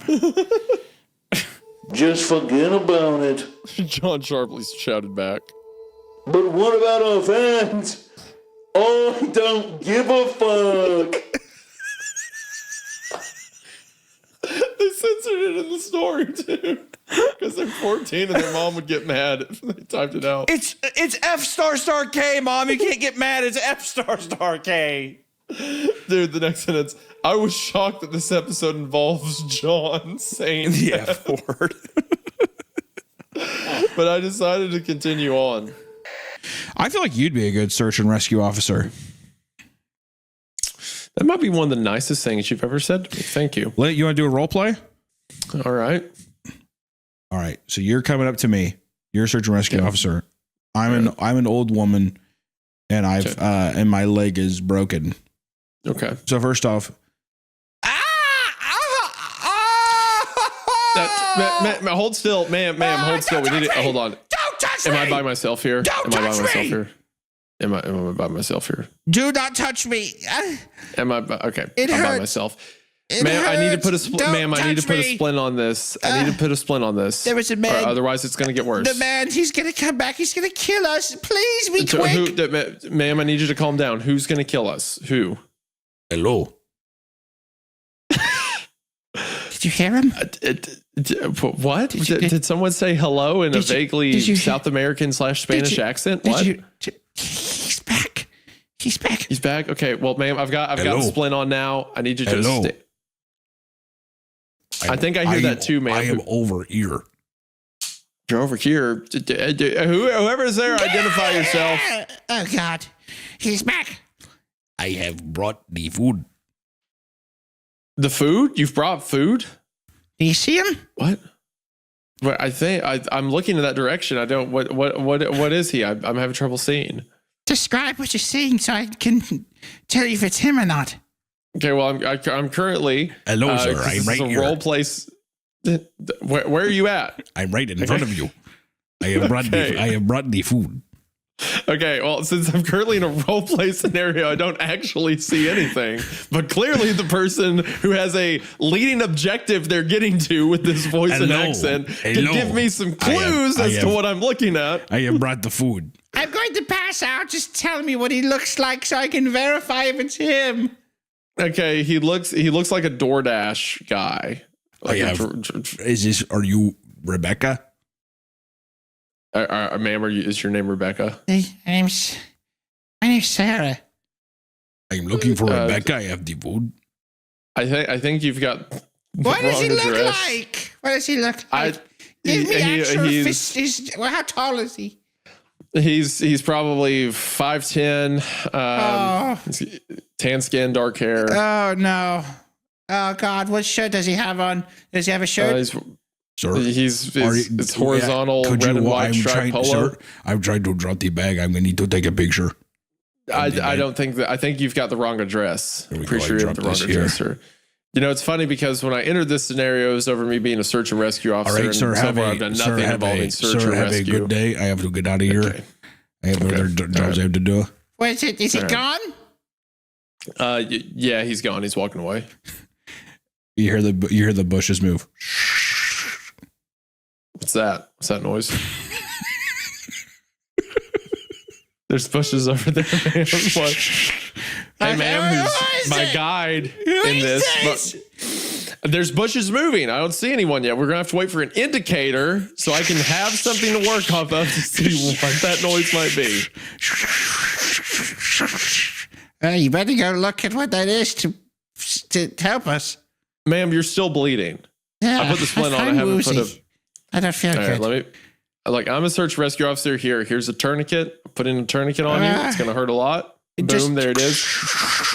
Just forget about it. John sharply shouted back. But what about our fans? I don't give a fuck. They censored it in the story too, because they're 14 and their mom would get mad if they typed it out. It's F***K, Mom. You can't get mad. It's F***K. Dude, the next sentence. I was shocked that this episode involves John saying the that. F word. But I decided to continue on. I feel like you'd be a good search and rescue officer. That might be one of the nicest things you've ever said to me. Thank you. You want to do a role play? All right. All right. So you're coming up to me. You're a search and rescue officer. I'm an old woman, and and my leg is broken. Okay. So first off, hold still, ma'am, hold still. We need it. Hold on. Don't touch me. Am I by myself here? Don't touch me. Am I by myself here? Do not touch me. Am I okay? It I'm hurts. by myself. It Ma'am, I need to put a hurts. Don't I need to touch put a me. splint on this. I need to put a splint on this. There was a man. Or otherwise, it's going to get worse. The man, he's going to come back. He's going to kill us. Please be quick. Ma'am, I need you to calm down. Who's going to kill us? Who? Hello. Did you hear him? What? Did someone say hello in a vaguely South American / Spanish accent? What? He's back. He's back. He's back. Okay. Well, ma'am, I've got a splint on now. I need you to just stay. I think I hear that too, ma'am. I am over here. You're over here. Whoever's there, identify yourself. Oh God, he's back. I have brought the food. The food? You've brought food? Do you see him? What? Well, I think I'm looking in that direction. I don't. What is he? I'm having trouble seeing. Describe what you're seeing so I can tell you if it's him or not. Okay. Well, I'm currently. Hello, sir. I'm right here. Role place. Where are you at? I'm right in front of you. I have brought the food. Okay, well, since I'm currently in a role play scenario, I don't actually see anything. But clearly, the person who has a leading objective they're getting to with this voice and accent can give me some clues as to what I'm looking at. I have brought the food. I'm going to pass out. Just tell me what he looks like so I can verify if it's him. Okay, he looks like a DoorDash guy. Like are you Rebecca? Ma'am, is your name Rebecca? My name's Sarah. I'm looking for Rebecca. I have the food. I think you've got. What does he look like? What does he look like? Give me actual fist. How tall is he? He's probably 5'10", tan skin, dark hair. Oh no! Oh God! What shirt does he have on? Does he have a shirt? It's horizontal, red and white striped polo. Sir, I'm trying to drop the bag. I'm gonna need to take a picture. I don't think that. I think you've got the wrong address. I'm pretty sure you have the wrong address, sir. You know, it's funny because when I entered this scenario, it was over me being a search and rescue officer. All right, sir. I've done nothing involving search and have rescue. a good day. I have to get out of here. Okay. I have other jobs I have to do. What is it? Is he gone? Yeah, he's gone. He's walking away. You hear the bushes move. What's that? What's that noise? There's bushes over there, man. Hey, ma'am, who's my guide in this? But there's bushes moving. I don't see anyone yet. We're going to have to wait for an indicator so I can have something to work off of to see what that noise might be. You better go look at what that is to help us. Ma'am, you're still bleeding. Yeah, I put the splint on. I haven't put a... I don't feel good. Right, I'm a search rescue officer here. Here's a tourniquet. Put in a tourniquet on you. It's going to hurt a lot. Boom, there it is.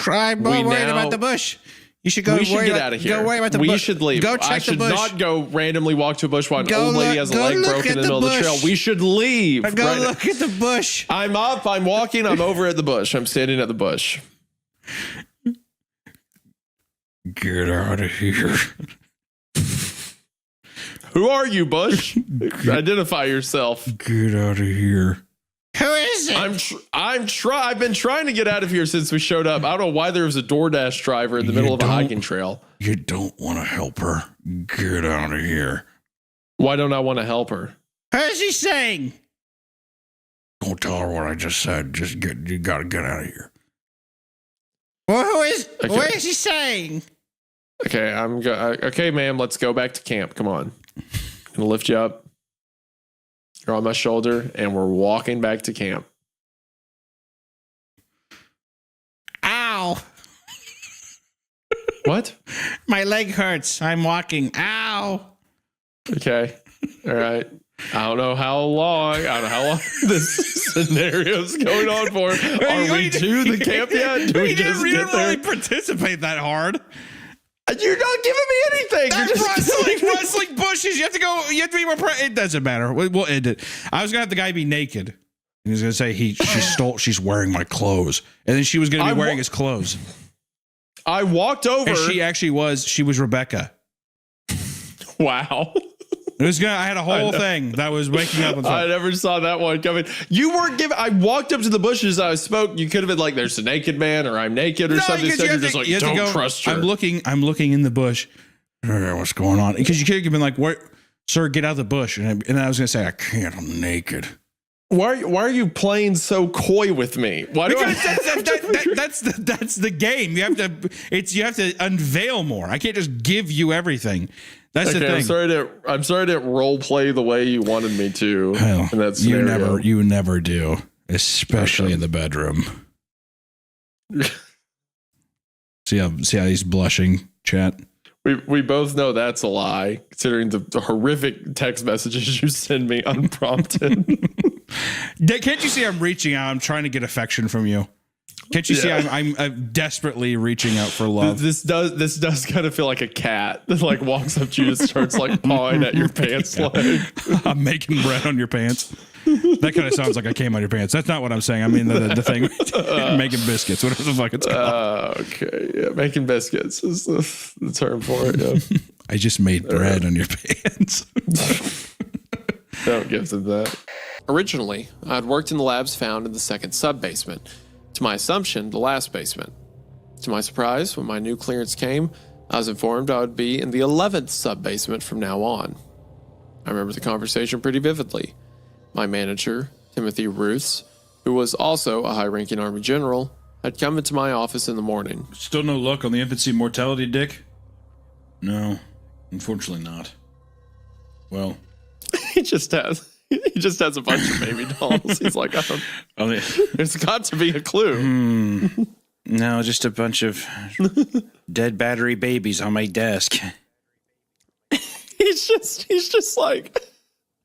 I'm more worried about the bush. You should go. We should get out of here. Go worry about the bush. We should leave. Go check I should the bush. not go randomly walk to a bush while an old lady has a leg broken in the middle of the trail. We should leave. Go look at the bush. I'm up. I'm walking. I'm over at the bush. I'm standing at the bush. Get out of here. Who are you, Bush? Identify yourself. Get out of here. Who is it? I've been trying to get out of here since we showed up. I don't know why there was a DoorDash driver in the middle of a hiking trail. You don't want to help her. Get out of here. Why don't I want to help her? What is he saying? Don't tell her what I just said. You gotta get out of here. Well, what is he saying? Okay, okay, ma'am, let's go back to camp. Come on. I'm gonna lift you up. You're on my shoulder, and we're walking back to camp. Ow. What? My leg hurts. I'm walking. Ow. Okay. All right. I don't know how long this scenario's going on for. Are we to the camp yet? Do we just get there? Really participate that hard. You're not giving me anything. That's rustling bushes. You have to go. You have to be more. It doesn't matter. We'll end it. I was gonna have the guy be naked. And he was gonna say she's wearing my clothes, and then she was gonna be wearing his clothes. I walked over. And she actually was. She was Rebecca. Wow. I had a whole thing that was waking up. I never saw that one coming. You weren't giving. I walked up to the bushes. I spoke. You could have been like, "There's a naked man," or "I'm naked," or something. Instead, you're just like, "Don't trust her." I'm looking in the bush. What's going on? Because you could have been like, "What, sir? Get out of the bush." And I was gonna say, "I can't. I'm naked." Why are you playing so coy with me? Why do that's the game. You have to unveil more. I can't just give you everything. That's the thing. I'm sorry to role play the way you wanted me to. Well, in that scenario. You never do, especially in the bedroom. See how he's blushing, chat. We both know that's a lie, considering the horrific text messages you send me unprompted. Can't you see I'm reaching out? I'm trying to get affection from you. Can't you see I'm desperately reaching out for love? This does kind of feel like a cat that like walks up to you and starts like pawing at your pants leg. I'm making bread on your pants. That kind of sounds like I came on your pants. That's not what I'm saying. I mean the thing making biscuits, whatever the fuck it's called. Okay, yeah, making biscuits is the term for it. Yeah. I just made bread on your pants. Don't give them that. Originally, I had worked in the labs found in the second sub-basement. To my assumption, the last basement. To my surprise, when my new clearance came, I was informed I would be in the 11th sub-basement from now on. I remember the conversation pretty vividly. My manager, Timothy Ruths, who was also a high-ranking Army general, had come into my office in the morning. Still no luck on the infancy mortality, Dick? No, unfortunately not. Well, He just has a bunch of baby dolls. He's like, there's got to be a clue. No, just a bunch of dead battery babies on my desk. He's just like,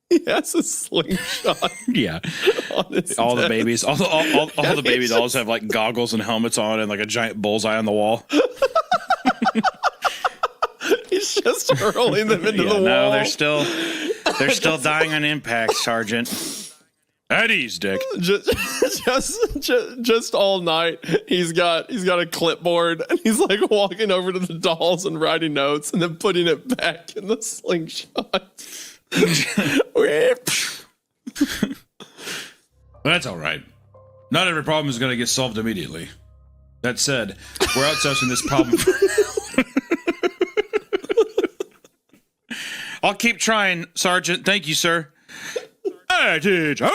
He has a slingshot. Yeah. All the babies, all the baby dolls have like goggles and helmets on and like a giant bullseye on the wall. He's just hurling them into the wall. No, they're still dying on impact, Sergeant. At ease, Dick. Just all night, he's got a clipboard and he's like walking over to the dolls and writing notes and then putting it back in the slingshot. That's all right. Not every problem is going to get solved immediately. That said, we're outsourcing this problem. I'll keep trying, Sergeant. Thank you, sir. Attention.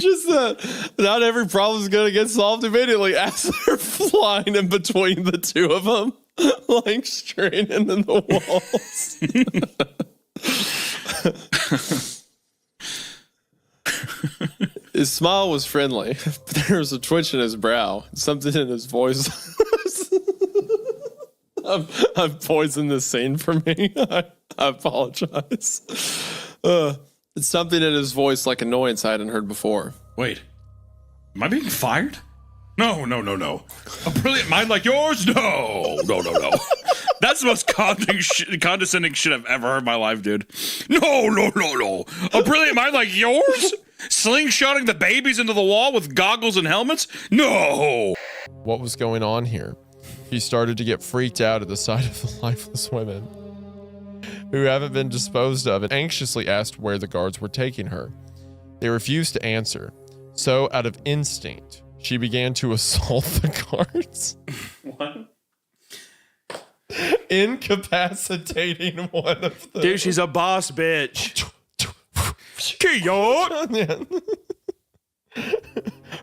just not every problem is going to get solved immediately as they're flying in between the two of them, like straight into the walls. His smile was friendly, but there was a twitch in his brow, something in his voice. I've poisoned this scene for me. I apologize. It's something in his voice like annoyance I hadn't heard before. Wait, am I being fired? No. A brilliant mind like yours? No. That's the most condescending shit I've ever heard in my life, dude. No. A brilliant mind like yours? Slingshotting the babies into the wall with goggles and helmets? No. What was going on here? He started to get freaked out at the sight of the lifeless women who haven't been disposed of and anxiously asked where the guards were taking her. They refused to answer. So, out of instinct, she began to assault the guards. What? Incapacitating one of them. Dude, she's a boss bitch.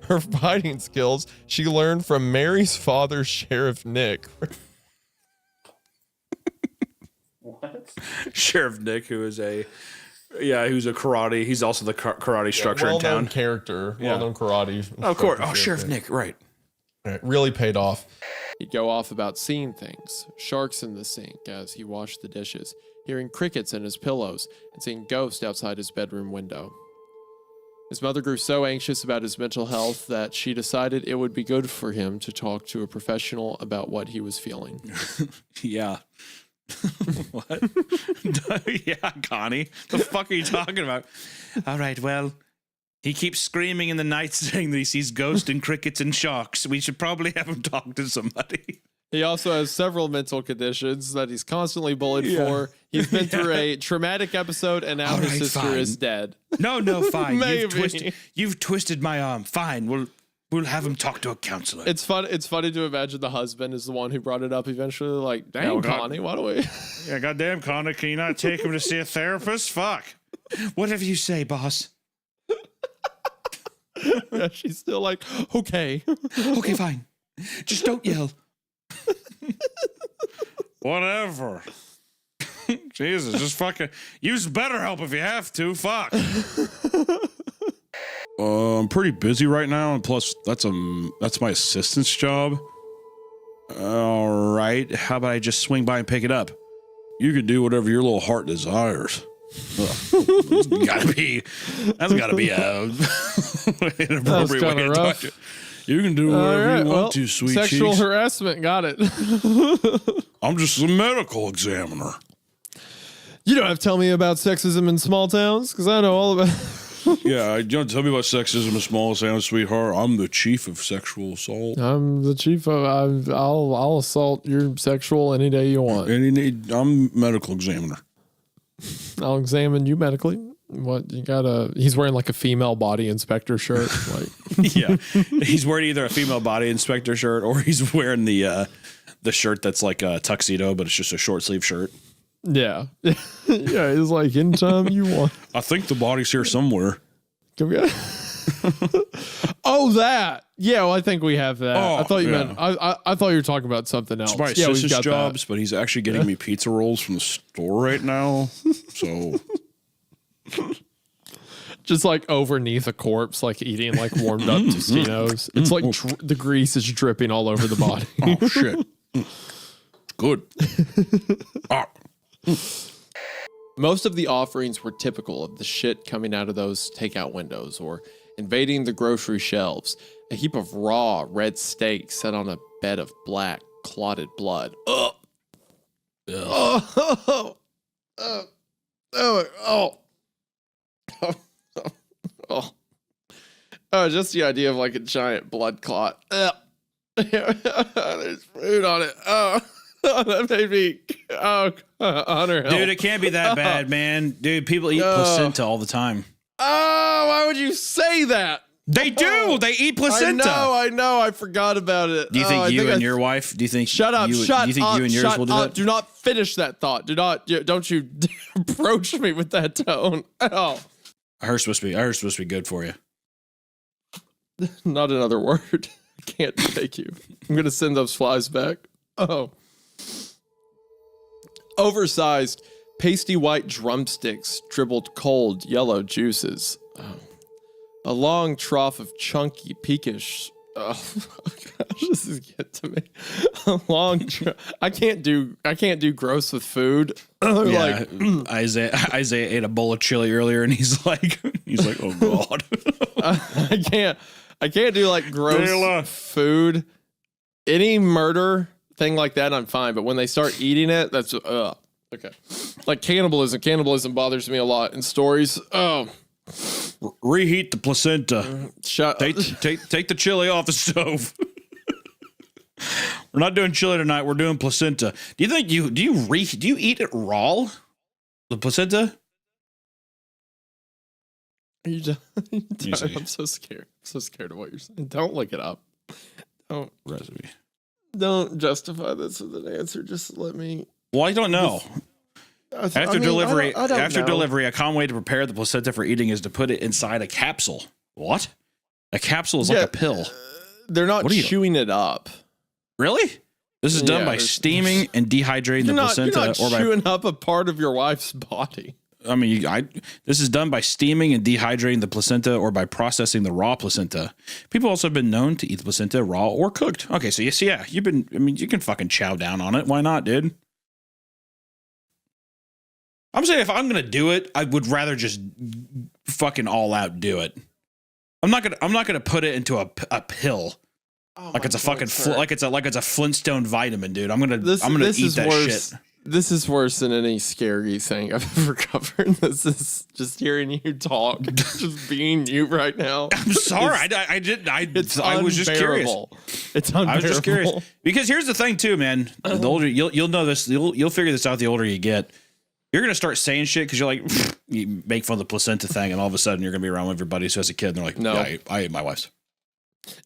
Her fighting skills she learned from Mary's father, Sheriff Nick. What? Sheriff Nick, who's a karate. He's also the karate instructor in town. Character, well-known karate. Of course. Oh, Sheriff Nick, right. It really paid off. He'd go off about seeing things, sharks in the sink as he washed the dishes, hearing crickets in his pillows, and seeing ghosts outside his bedroom window. His mother grew so anxious about his mental health that she decided it would be good for him to talk to a professional about what he was feeling. Yeah. What? Yeah, Connie. The fuck are you talking about? All right, well, he keeps screaming in the night saying that he sees ghosts and crickets and sharks. We should probably have him talk to somebody. He also has several mental conditions that he's constantly bullied for. He's been through a traumatic episode, and now his sister is dead. No, fine. Maybe. You've twisted my arm. Fine, we'll have him talk to a counselor. It's funny to imagine the husband is the one who brought it up eventually. Like, dang, Connie, why do we? Yeah, goddamn, Connie, can you not take him to see a therapist? Fuck. Whatever you say, boss. Yeah, she's still like, okay. Okay, fine. Just don't yell. Whatever. Jesus, just fucking use BetterHelp if you have to. Fuck. I'm pretty busy right now, and plus that's my assistant's job. All right, how about I just swing by and pick it up? You can do whatever your little heart desires. That's gotta be an appropriate way to talk to. You can do whatever you want to, sweet sexual cheeks. harassment, got it. I'm just a medical examiner. You don't have to tell me about sexism in small towns, because I know all about Yeah, you don't tell me about sexism in small towns, sweetheart. I'm the chief of sexual assault. I'm the chief of. I'll assault your sexual any day you want. I'm medical examiner. I'll examine you medically. What you got? He's wearing like a female body inspector shirt. Like, yeah, he's wearing either a female body inspector shirt or he's wearing the shirt that's like a tuxedo, but it's just a short sleeve shirt. Yeah, yeah. It's like anytime you want. I think the body's here somewhere. Oh, that. Yeah, well, I think we have that. Oh, I thought you meant. I thought you were talking about something else. It's my assistant's jobs, but he's actually getting me pizza rolls from the store right now. So. Just like overneath a corpse, like eating like warmed up Tostinos. It's like the grease is dripping all over the body. Oh shit! Good. Most of the offerings were typical of the shit coming out of those takeout windows or invading the grocery shelves. A heap of raw red steak set on a bed of black, clotted blood. Ugh. Oh, just the idea of like a giant blood clot. There's food on it. Oh, that made me. Oh, Hunter, help. Dude, it can't be that bad, man. Dude, people eat placenta all the time. Oh, why would you say that? They do. They eat placenta. I know. I forgot about it. Do you think you and your wife? Do you think? Shut up! Do you think you and yours will do that? Do not finish that thought. Don't you approach me with that tone. Oh, I heard supposed to be good for you. Not another word. I can't take you. I'm gonna send those flies back. Oh, oversized, pasty white drumsticks dribbled cold yellow juices. Oh. A long trough of chunky, peakish. Oh gosh, this is getting to me. A long. I can't do gross with food. Yeah, Isaiah ate a bowl of chili earlier, and he's like, oh god. I can't do like gross food. Any murder thing like that, I'm fine. But when they start eating it, that's okay. Like cannibalism. Cannibalism bothers me a lot in stories. Oh. Reheat the placenta. Take the chili off the stove. We're not doing chili tonight. We're doing placenta. Do you think do you eat it raw? The placenta? I'm so scared. I'm so scared of what you're saying. Don't look it up. Don't justify this with an answer. Just let me. Well, I don't know. After delivery, I don't know. delivery, a common way to prepare the placenta for eating is to put it inside a capsule. What? A capsule is like a pill. They're not chewing it up. Really? This is done by steaming and dehydrating the placenta, You're not chewing up a part of your wife's body. I mean, this is done by steaming and dehydrating the placenta or by processing the raw placenta. People also have been known to eat the placenta raw or cooked. Okay, so yes, yeah, you can fucking chow down on it. Why not, dude? I'm saying if I'm gonna do it, I would rather just fucking all out do it. I'm not gonna put it into a pill. Like it's a fucking like it's a Flintstone vitamin, dude. I'm gonna eat that shit. This is worse than any scary thing I've ever covered. This is just hearing you talk, just being you right now. I'm sorry, I was just curious. It's unbearable. I was just curious because here's the thing too, man. The older you'll know this, you'll figure this out. The older you get, you're gonna start saying shit because you're like, you make fun of the placenta thing, and all of a sudden you're gonna be around with everybody who has a kid, and they're like, no, yeah, I ate my wife's.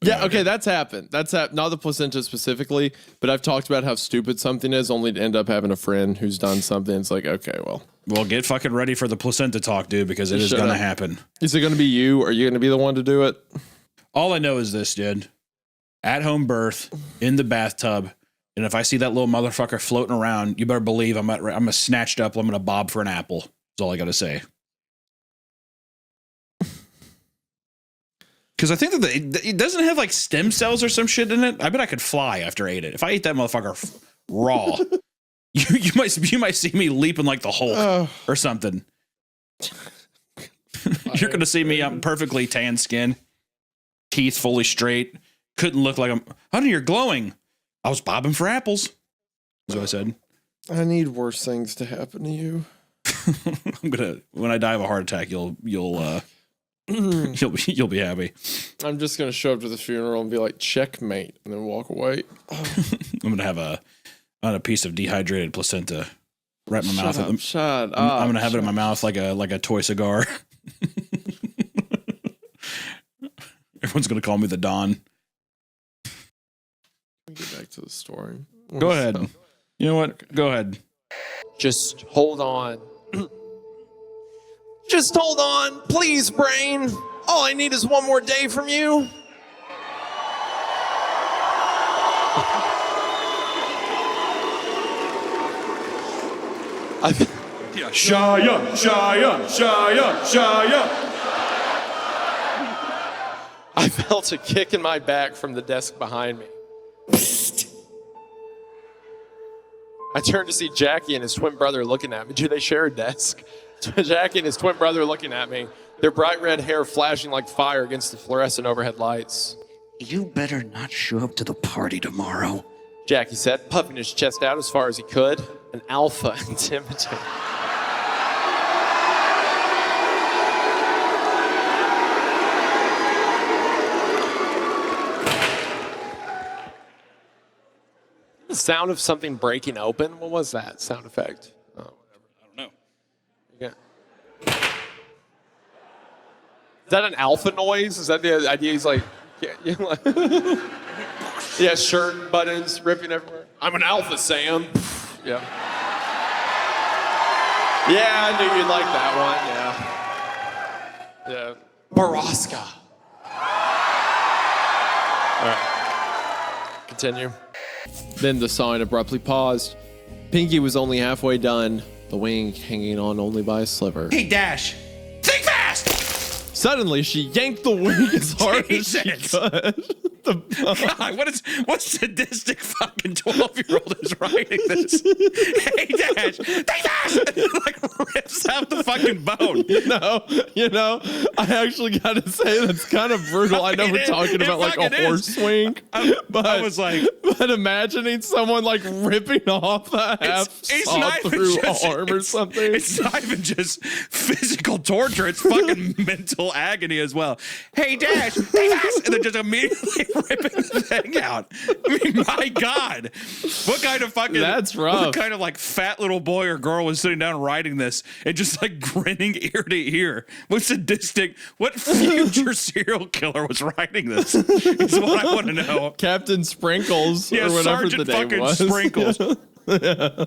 Yeah, okay, that's happened. That's happened. Not the placenta specifically, but I've talked about how stupid something is, only to end up having a friend who's done something. It's like, okay, well, get fucking ready for the placenta talk, dude, because it is gonna happen. Is it gonna be you? Are you gonna be the one to do it? All I know is this, dude. At home birth in the bathtub, and if I see that little motherfucker floating around, you better believe I'm snatched up. I'm gonna bob for an apple. That's all I gotta say. Because I think that it doesn't have like stem cells or some shit in it. I bet I could fly after I ate it. If I ate that motherfucker raw, you might see me leaping like the Hulk or something. You're gonna see me. I'm perfectly tan skin, teeth fully straight. Couldn't look like I'm. Honey, you're glowing. I was bobbing for apples. That's what I said. I need worse things to happen to you. When I die of a heart attack, you'll be happy. I'm just gonna show up to the funeral and be like, checkmate, and then walk away. I'm gonna have a piece of dehydrated placenta right in my mouth. I'm gonna have it in my mouth like a toy cigar. Everyone's gonna call me the Don. Let me get back to the story. Go ahead. You know what? Go ahead. Just hold on. Just hold on, please, brain. All I need is one more day from you. I felt a kick in my back from the desk behind me. I turned to see Jackie and his twin brother looking at me. Do they share a desk? Jackie and his twin brother looking at me, their bright red hair flashing like fire against the fluorescent overhead lights. You better not show up to the party tomorrow. Jackie said, puffing his chest out as far as he could. An alpha intimidator. The sound of something breaking open? What was that sound effect? Oh, whatever. I don't know. Yeah. Is that an alpha noise? Is that the idea? He's like, yeah, shirt buttons ripping everywhere. I'm an alpha, Sam. Yeah. Yeah, I knew you'd like that one. Yeah. Yeah. Baraska. All right. Continue. Then the sign abruptly paused. Pinky was only halfway done, the wing hanging on only by a sliver. Hey, Dash. Think fast! Suddenly, she yanked the wing as hard as she could. God, what sadistic fucking 12-year-old is writing this? Hey, Dash, take that! Like rips out the fucking bone. You know, I actually gotta say that's kind of brutal. I know we're talking about like a horse swing, but I was like, but imagining someone like ripping off the half saw through arm or something. It's not even just physical torture; it's fucking mental agony as well. Hey, Dash, take that! And then just immediately ripping the thing out. I mean, my God, what kind of fucking that's rough. What kind of like fat little boy or girl was sitting down writing this and just like grinning ear to ear? What sadistic? What future serial killer was writing this? Is what I want to know. Captain Sprinkles, yeah, or whatever Sergeant the name fucking was. Sprinkles. Yeah.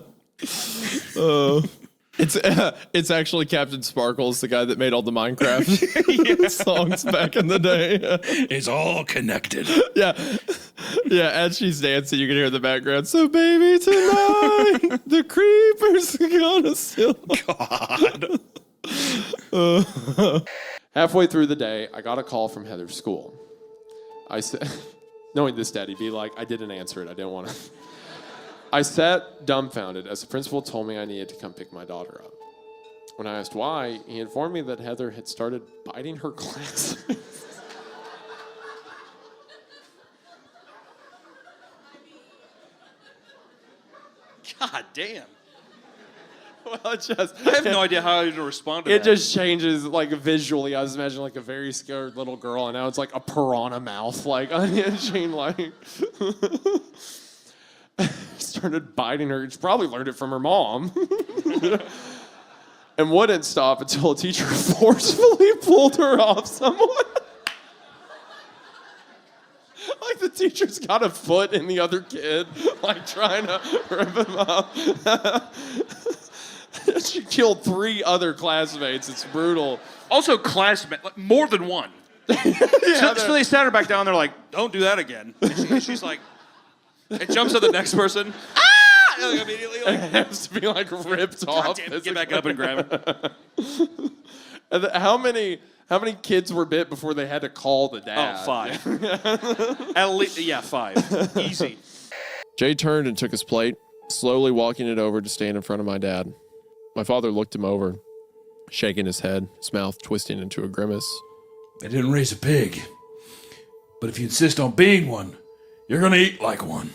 It's actually Captain Sparkles, the guy that made all the Minecraft songs back in the day. It's all connected. Yeah. As she's dancing, you can hear in the background. So, baby, tonight the creepers are gonna steal. God. Halfway through the day, I got a call from Heather's school. I said, knowing this daddy, be like, I didn't answer it. I didn't want to. I sat dumbfounded as the principal told me I needed to come pick my daughter up. When I asked why, he informed me that Heather had started biting her classmates. God damn. Well, it just, I have no idea how to respond to it that. just changes, like, visually. I was imagining, like, a very scared little girl, and now it's, like, a piranha mouth, like, unhinging, like... started biting her. She probably learned it from her mom. And wouldn't stop until a teacher forcefully pulled her off someone. Like the teacher's got a foot in the other kid, like trying to rip him up. She killed 3 other classmates. It's brutal. Also, classmates, like, more than one. So they sat her back down. They're like, "Don't do that again." And she's like, it jumps to the next person. Ah! Like, immediately, like, It has to be like ripped off. Damn, get back up and grab it. And how many kids were bit before they had to call the dad? Oh, 5. At least, yeah, 5. Easy. Jay turned and took his plate, slowly walking it over to stand in front of my dad. My father looked him over, shaking his head, his mouth twisting into a grimace. They didn't raise a pig, but if you insist on being one, you're gonna eat like one.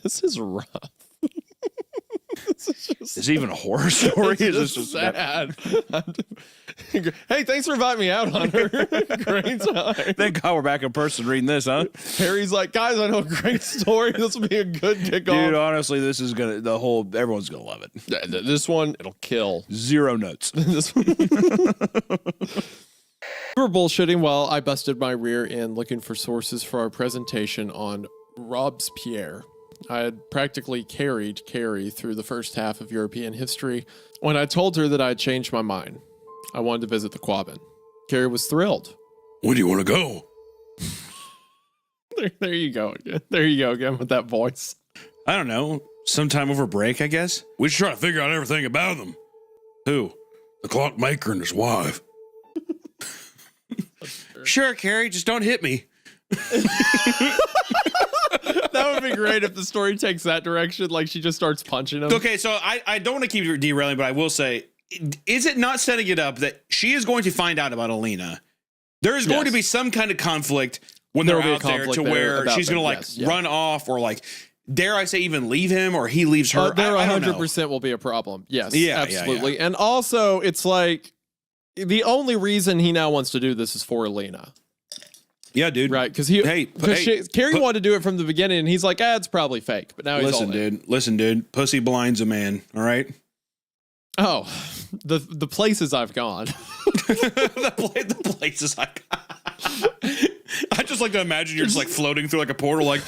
This is rough. Is it even a horror story? It's just sad. Hey, thanks for inviting me out, Hunter. Great time. Thank God we're back in person reading this, huh? Harry's like, guys, I know a great story. This will be a good kickoff. Dude, honestly, this is gonna everyone's gonna love it. This one, it'll kill. 0 notes. This one. We were bullshitting while I busted my rear end looking for sources for our presentation on Robespierre. I had practically carried Carrie through the first half of European history when I told her that I had changed my mind. I wanted to visit the Quabbin. Carrie was thrilled. Where do you want to go? There you go again. There you go again with that voice. I don't know. Sometime over break, I guess. We should try to figure out everything about them. Who? The clockmaker and his wife. Sure, Carrie, just don't hit me. That would That'd be great if the story takes that direction. Like she just starts punching him. Okay, so I don't want to keep derailing, but I will say, is it not setting it up that she is going to find out about Alina? There is going to be some kind of conflict when they're out there to where she's going to like run off or like, dare I say, even leave him or he leaves her. There 100% will be a problem. Yes, absolutely. Yeah. And also, it's like the only reason he now wants to do this is for Alina. Yeah, dude. Right, because Carrie wanted to do it from the beginning, and he's like, it's probably fake. But now he's all in. Listen, dude. Pussy blinds a man. All right. Oh, the places I've gone. the places I just like to imagine you're just like floating through like a portal, like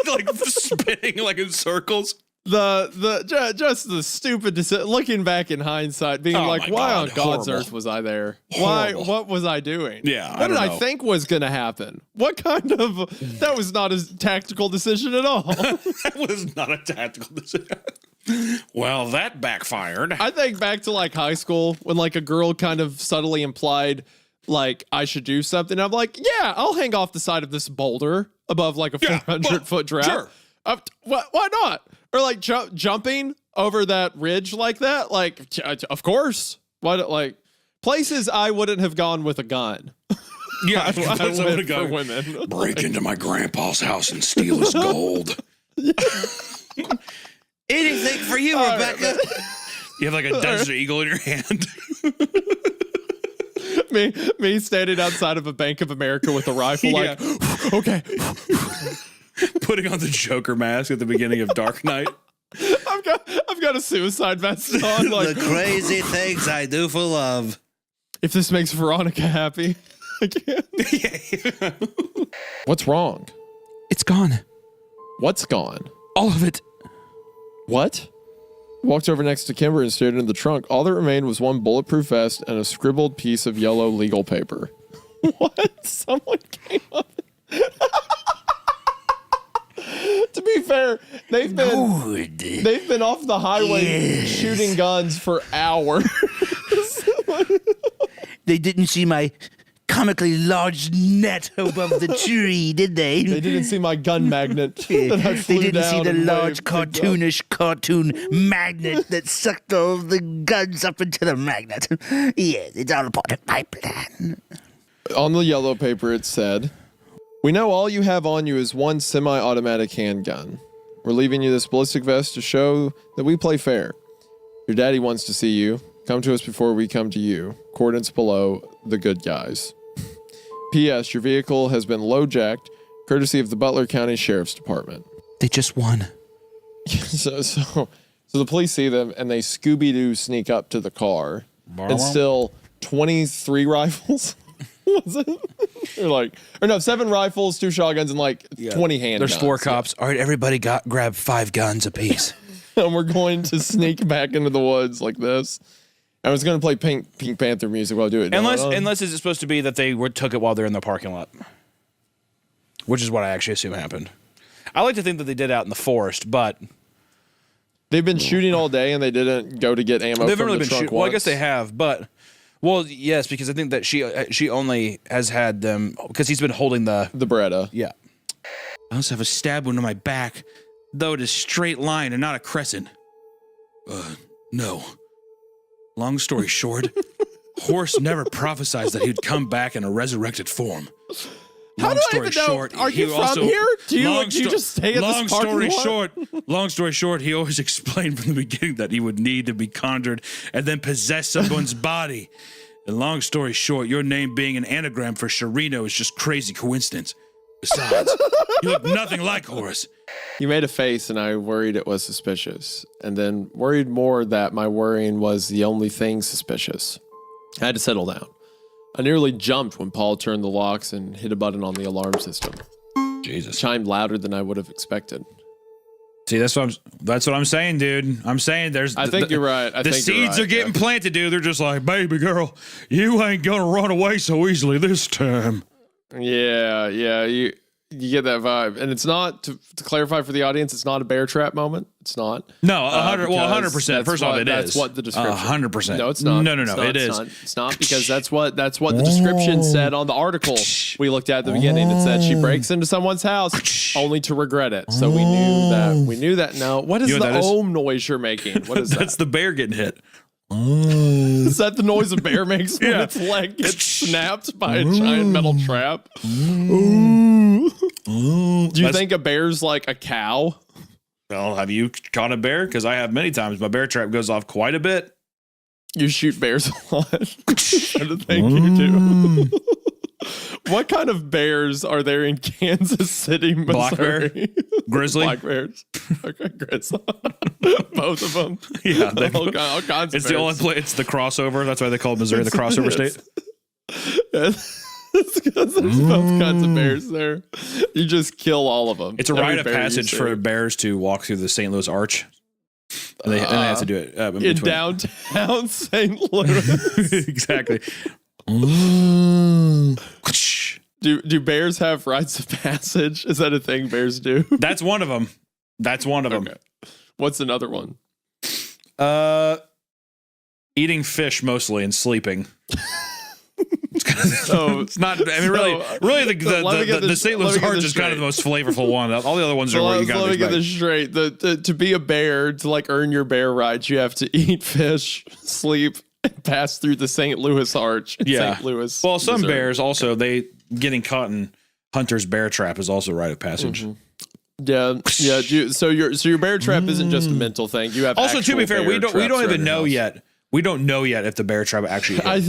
like spinning like in circles. Just the stupid decision. Looking back in hindsight, being like, why on God's earth was I there? Why? What was I doing? Yeah. What did I think was going to happen? What kind of? That was not a tactical decision at all. That was not a tactical decision. Well, that backfired. I think back to like high school when like a girl kind of subtly implied like I should do something. I'm like, yeah, I'll hang off the side of this boulder above like a 400-foot drop. Sure. Why not? Or like jumping over that ridge like that. Like, of course. Why? Like places I wouldn't have gone with a gun. Yeah, I would have gone. Women. Break into my grandpa's house and steal his gold. Anything for you, Rebecca. You have like a Desert Eagle in your hand. me standing outside of a Bank of America with a rifle, like, okay. Putting on the Joker mask at the beginning of Dark Knight. I've got a suicide vest on. Like, the crazy things I do for love. If this makes Veronica happy, I can't. What's wrong? It's gone. What's gone? All of it. What? Walked over next to Kimber and stared into the trunk. All that remained was one bulletproof vest and a scribbled piece of yellow legal paper. What? Someone came up. To be fair, they've been off the highway shooting guns for hours. They didn't see my comically large net above the tree, did they? They didn't see my gun magnet. That I flew they didn't see down the and large waved cartoon magnet that sucked all the guns up into the magnet. Yes, it's all a part of my plan. On the yellow paper, it said, "We know all you have on you is one semi-automatic handgun. We're leaving you this ballistic vest to show that we play fair. Your daddy wants to see you. Come to us before we come to you. Coordinates below, the good guys. P.S. Your vehicle has been low-jacked, courtesy of the Butler County Sheriff's Department." They just won. So the police see them, and they Scooby-Doo sneak up to the car and steal 23 rifles. Was it? They're like, or no, 7 rifles, 2 shotguns, and like 20 handguns. There's 4 cops. All right, everybody grab 5 guns apiece. And we're going to sneak back into the woods like this. I was going to play Pink Panther music while I do it. Unless it's supposed to be that they took it while they're in the parking lot, which is what I actually assume happened. I like to think that they did out in the forest, but they've been shooting all day and they didn't go to get ammo. They've from really the been trunk shooting. Well, I guess they have, but yes, because I think that she only has had them because he's been holding the Beretta. Yeah. I also have a stab wound on my back, though it is straight line and not a crescent. No. Long story short, Horse never prophesied that he'd come back in a resurrected form. How do I even know? Are you from here? Do you just stay in this parking lot? Long story short, he always explained from the beginning that he would need to be conjured and then possess someone's body. And long story short, your name being an anagram for Sharino is just crazy coincidence. Besides, you look nothing like Horus. You made a face and I worried it was suspicious. And then worried more that my worrying was the only thing suspicious. I had to settle down. I nearly jumped when Paul turned the locks and hit a button on the alarm system. Jesus. It chimed louder than I would have expected. See, that's what I'm saying, dude. I'm saying I think you're right. The seeds are getting planted, dude. They're just like, baby girl, you ain't gonna run away so easily this time. Yeah. You get that vibe, and it's not to clarify for the audience. It's not a bear trap moment. It's not. No, 100%. First off, that's what the description. 100%. No, it's not. No, It is. It's not because that's what the description said on the article we looked at the beginning. It said she breaks into someone's house only to regret it. So we knew that. We knew that. No, what is the ohm noise you're making? What is that? That's the bear getting hit. Is that the noise a bear makes when its leg gets snapped by a giant metal trap? Do you think a bear's like a cow? Well, have you caught a bear? Because I have many times. My bear trap goes off quite a bit. You shoot bears a lot. I don't think you do. What kind of bears are there in Kansas City, Missouri? Black bear? Grizzly? Black bears. Okay, grizzly. Both of them. Yeah. All kinds it's of the only place. It's the crossover. That's why they call Missouri the crossover state. It's because there's both kinds of bears there. You just kill all of them. It's a rite of passage for bears to walk through the St. Louis Arch. And they have to do it in downtown St. Louis. Exactly. Do bears have rites of passage? Is that a thing bears do? That's one of them. Okay. What's another one? Eating fish mostly and sleeping. So it's not. I mean, really, the St. Louis Arch is kind of the most flavorful one. All the other ones are what you got to Let me get this straight. To be a bear, to like earn your bear rights, you have to eat fish, sleep, and pass through the St. Louis Arch. St. Louis. Well, some bears also getting caught in Hunter's bear trap is also a rite of passage. Mm-hmm. Yeah. So your bear trap isn't just a mental thing. You have also, to be fair, we don't even know house. yet. We don't know yet if the bear trap actually hit. I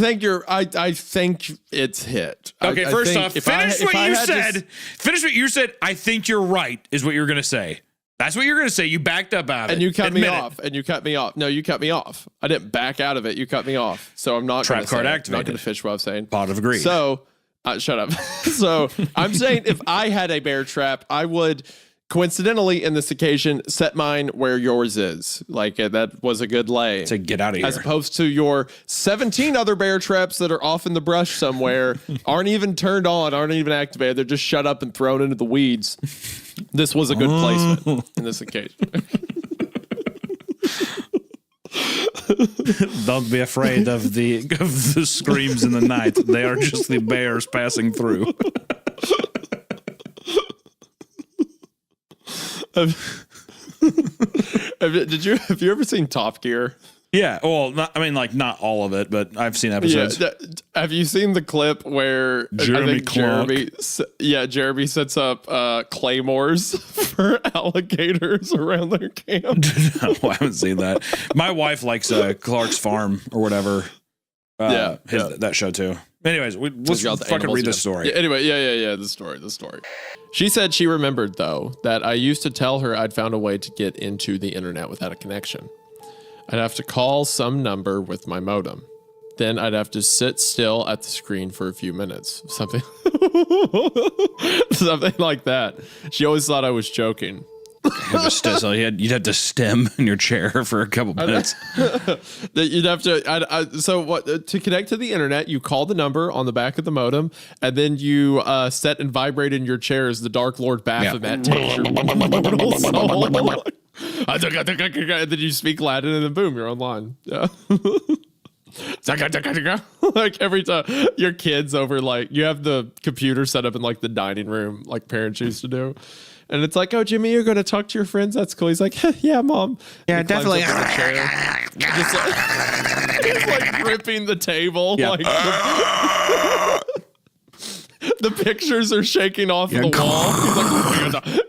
think it's hit. Okay, first off, finish what you said. Finish what you said. I think you're right, is what you're going to say. That's what you're going to say. You backed up out of it. And you cut me off. No, you cut me off. I didn't back out of it. You cut me off. So I'm not trap card activated. I'm not going to fish what I'm saying. Pot of agreed. So, shut up. So I'm saying if I had a bear trap, I would coincidentally, in this occasion, set mine where yours is. Like that was a good lay. To get out of here. As opposed to your 17 other bear traps that are off in the brush somewhere, aren't even turned on, aren't even activated. They're just shut up and thrown into the weeds. This was a good placement in this occasion. Don't be afraid of the screams in the night. They are just the bears passing through. Have you ever seen Top Gear? Yeah, well, not all of it, but I've seen episodes. Yeah, have you seen the clip where Jeremy sets up claymores for alligators around their camp? No, I haven't seen that. My wife likes Clark's Farm or whatever. That show too. Anyways, let's fucking read this story. Yeah, anyway, the story. She said she remembered, though, that I used to tell her I'd found a way to get into the internet without a connection. I'd have to call some number with my modem. Then I'd have to sit still at the screen for a few minutes. Something like that. She always thought I was joking. So you'd have to stem in your chair for a couple minutes. You'd have to. So what? To connect to the internet, you call the number on the back of the modem, and then you set and vibrate in your chair as the Dark Lord Baphomet takes your mortal soul. And then you speak Latin, and then boom, you're online. Yeah. Like every time your kids over, like you have the computer set up in like the dining room, like parents used to do. And it's like, oh, Jimmy, you're going to talk to your friends? That's cool. He's like, yeah, Mom. Yeah, definitely. Just like gripping the table. Yeah. Like the pictures are shaking off the wall.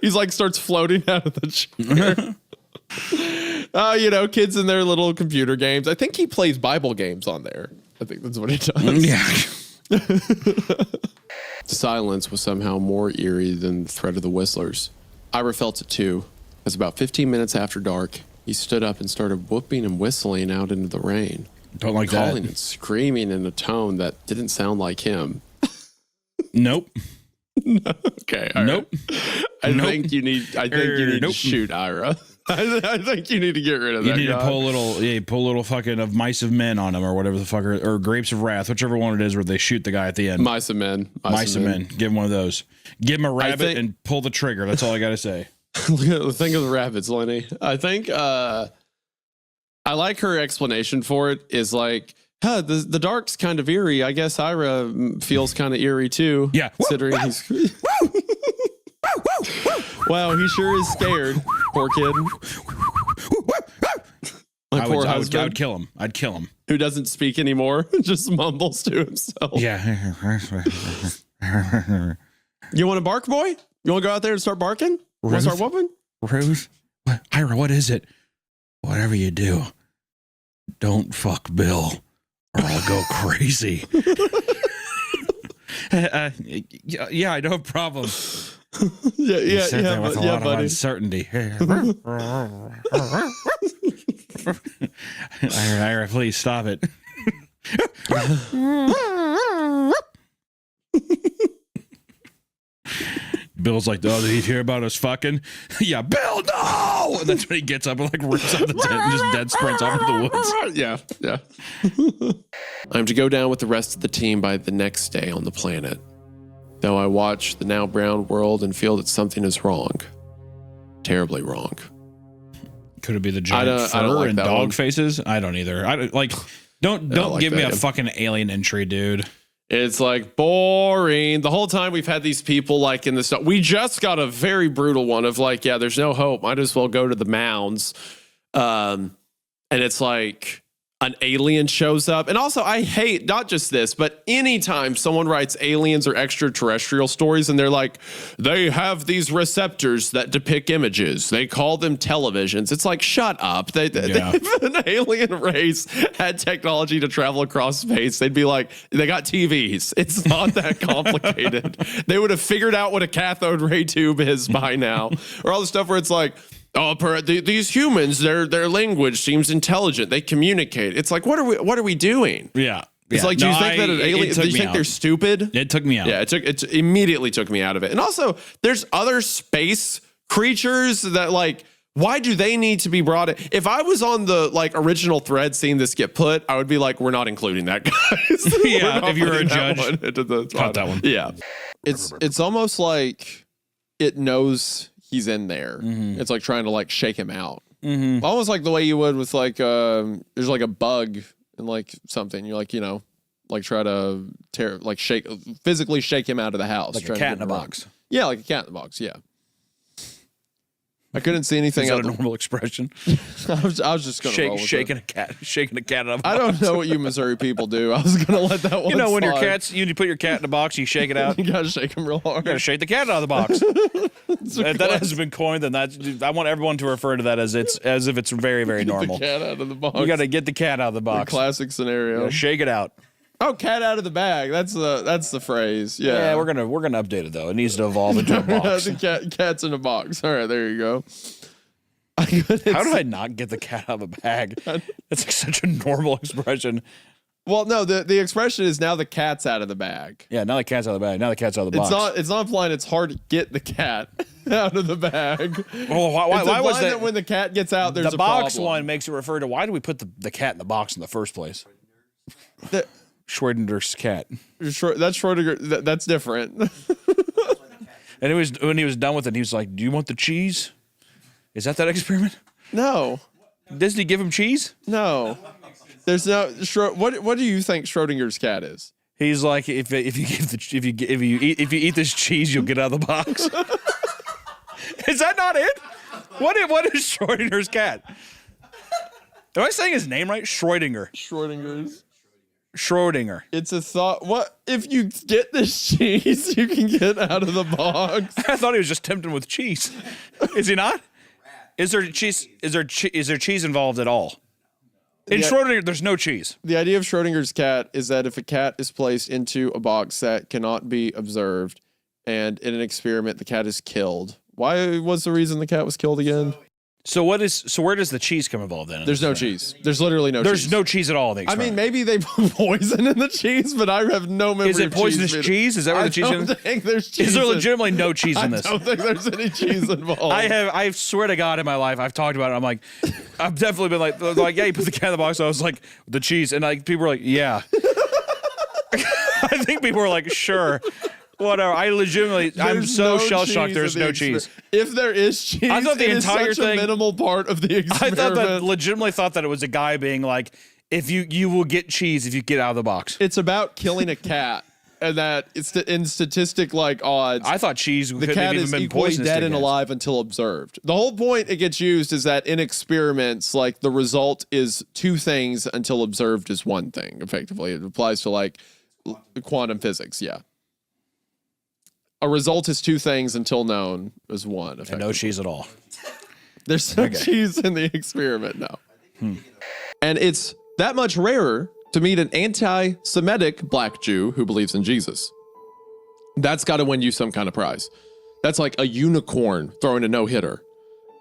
He's like starts floating out of the chair. Kids in their little computer games. I think he plays Bible games on there. I think that's what he does. Yeah. Silence was somehow more eerie than the threat of the whistlers. Ira felt it too, as about 15 minutes after dark, he stood up and started whooping and whistling out into the rain. Don't like calling that. and screaming in a tone that didn't sound like him. Nope. Okay. All right. I think you need to shoot Ira. I think you need to get rid of You that need guy. to pull a little fucking of Mice of Men on him or whatever the fuck, or Grapes of Wrath, whichever one it is where they shoot the guy at the end. Mice of Men. Mice of Men. Give him one of those. Give him a rabbit and pull the trigger. That's all I got to say. Think of the rabbits, Lenny. I think I like her explanation for it is like, the dark's kind of eerie. I guess Ira feels kind of eerie too. Yeah. Considering he's... Wow, he sure is scared. Poor kid. My poor husband. I would kill him. I'd kill him. Who doesn't speak anymore. Just mumbles to himself. Yeah. You want to bark, boy? You want to go out there and start barking? Want to start whooping? Ruth? Ira, what is it? Whatever you do, don't fuck Bill or I'll go crazy. Yeah, I no problem. Yeah, with a lot of uncertainty. Ira, please stop it. Bill's like, oh, did he hear about us fucking? Yeah, Bill, no! And that's when he gets up and like rips out the tent and just dead sprints off into the woods. Yeah. I'm to go down with the rest of the team by the next day on the planet. Though I watch the now brown world and feel that something is wrong. Terribly wrong. Could it be the giant fur like and that dog one. faces? I don't either. Don't like give me that a one. fucking alien entry, dude. It's like boring. The whole time we've had these people like in this. We just got a very brutal one of like, yeah, there's no hope. Might as well go to the mounds. And it's like an alien shows up. And also I hate not just this, but anytime someone writes aliens or extraterrestrial stories and they're like, they have these receptors that depict images. They call them televisions. It's like, shut up. If an alien race had technology to travel across space, they'd be like, they got TVs. It's not that complicated. They would have figured out what a cathode ray tube is by now. Or all the stuff where it's like, oh, these humans, their language seems intelligent. They communicate. It's like, what are we doing? Yeah. It's like, do you think that an alien? Do you think they're stupid? It took me out. Yeah, it immediately took me out of it. And also, there's other space creatures that like. Why do they need to be brought in? If I was on the like original thread seeing this get put, I would be like, we're not including that, guys. Yeah, if you're a judge, cut that one. Yeah, it's almost like it knows he's in there. Mm-hmm. It's like trying to like shake him out. Mm-hmm. Almost like the way you would with like there's like a bug and like something. You like, like try to physically shake him out of the house. Like a cat in a box. Yeah, like a cat in the box. Yeah. I couldn't see anything. Is that a normal expression? I was just gonna roll with shaking it. shaking a cat in a box. I don't know what you Missouri people do. I was gonna let that one. When your slide. cat's, you put your cat in a box, you shake it out. You gotta shake him real hard. You gotta shake the cat out of the box. That has been coined, and I want everyone to refer to that as if it's very, very normal. Get the cat out of the box. You gotta get the cat out of the box. Classic scenario. Shake it out. Oh, cat out of the bag. That's the phrase. Yeah. Yeah, we're gonna update it though. It needs to evolve into a box. The cat's in a box. All right, there you go. How do I not get the cat out of the bag? That's like such a normal expression. Well, no, the expression is now the cat's out of the bag. Yeah, now the cat's out of the bag. Now the cat's out of the box. It's not implying it's hard to get the cat out of the bag. Well, why was that? When the cat gets out, there's the a box problem. one makes it refer to why do we put the cat in the box in the first place? Schrodinger's cat. That's Schrodinger. That's different. And when he was done with it, he was like, "Do you want the cheese? Is that experiment?" No. Doesn't he give him cheese? No. There's no. What do you think Schrodinger's cat is? He's like, if you eat this cheese, you'll get out of the box. Is that not it? What is Schrodinger's cat? Am I saying his name right? Schrodinger. Schrodinger. It's a thought. What if you get this cheese, you can get out of the box? I thought he was just tempting with cheese. Is he not? Is there cheese? Is there cheese involved at all? In Schrodinger, there's no cheese. The idea of Schrodinger's cat is that if a cat is placed into a box that cannot be observed, and in an experiment the cat is killed. Why was the reason the cat was killed again? So where does the cheese come involved in? There's no cheese. There's literally no cheese. There's no cheese at all in the I experiment. mean, maybe they put poison in the cheese, but I have no memory Is it of poisonous cheese? Is that where the cheese I don't think there's cheese. Is there in- legitimately no cheese in this? I don't think there's any cheese involved. I swear to God in my life, I've talked about it. I'm like, I've definitely been like, yeah, you put the cat in the box. I was like, the cheese. And like, people were like, yeah. I think people were like, sure. Whatever. I'm so shell shocked. There's no cheese. If there is cheese, I thought the it is entire such thing. a minimal part of the experiment. I legitimately thought that it was a guy being like, if you will get cheese if you get out of the box. It's about killing a cat, and that it's in statistic like odds. I thought cheese the couldn't cat have even is been equally poisonous dead to and cats. alive until observed. The whole point it gets used is that in experiments, like the result is two things until observed is one thing. Effectively, it applies to like quantum physics. Yeah. A result is two things until known is one. And no cheese at all. There's no cheese in the experiment, no. And it's that much rarer to meet an anti-Semitic black Jew who believes in Jesus. That's got to win you some kind of prize. That's like a unicorn throwing a no-hitter.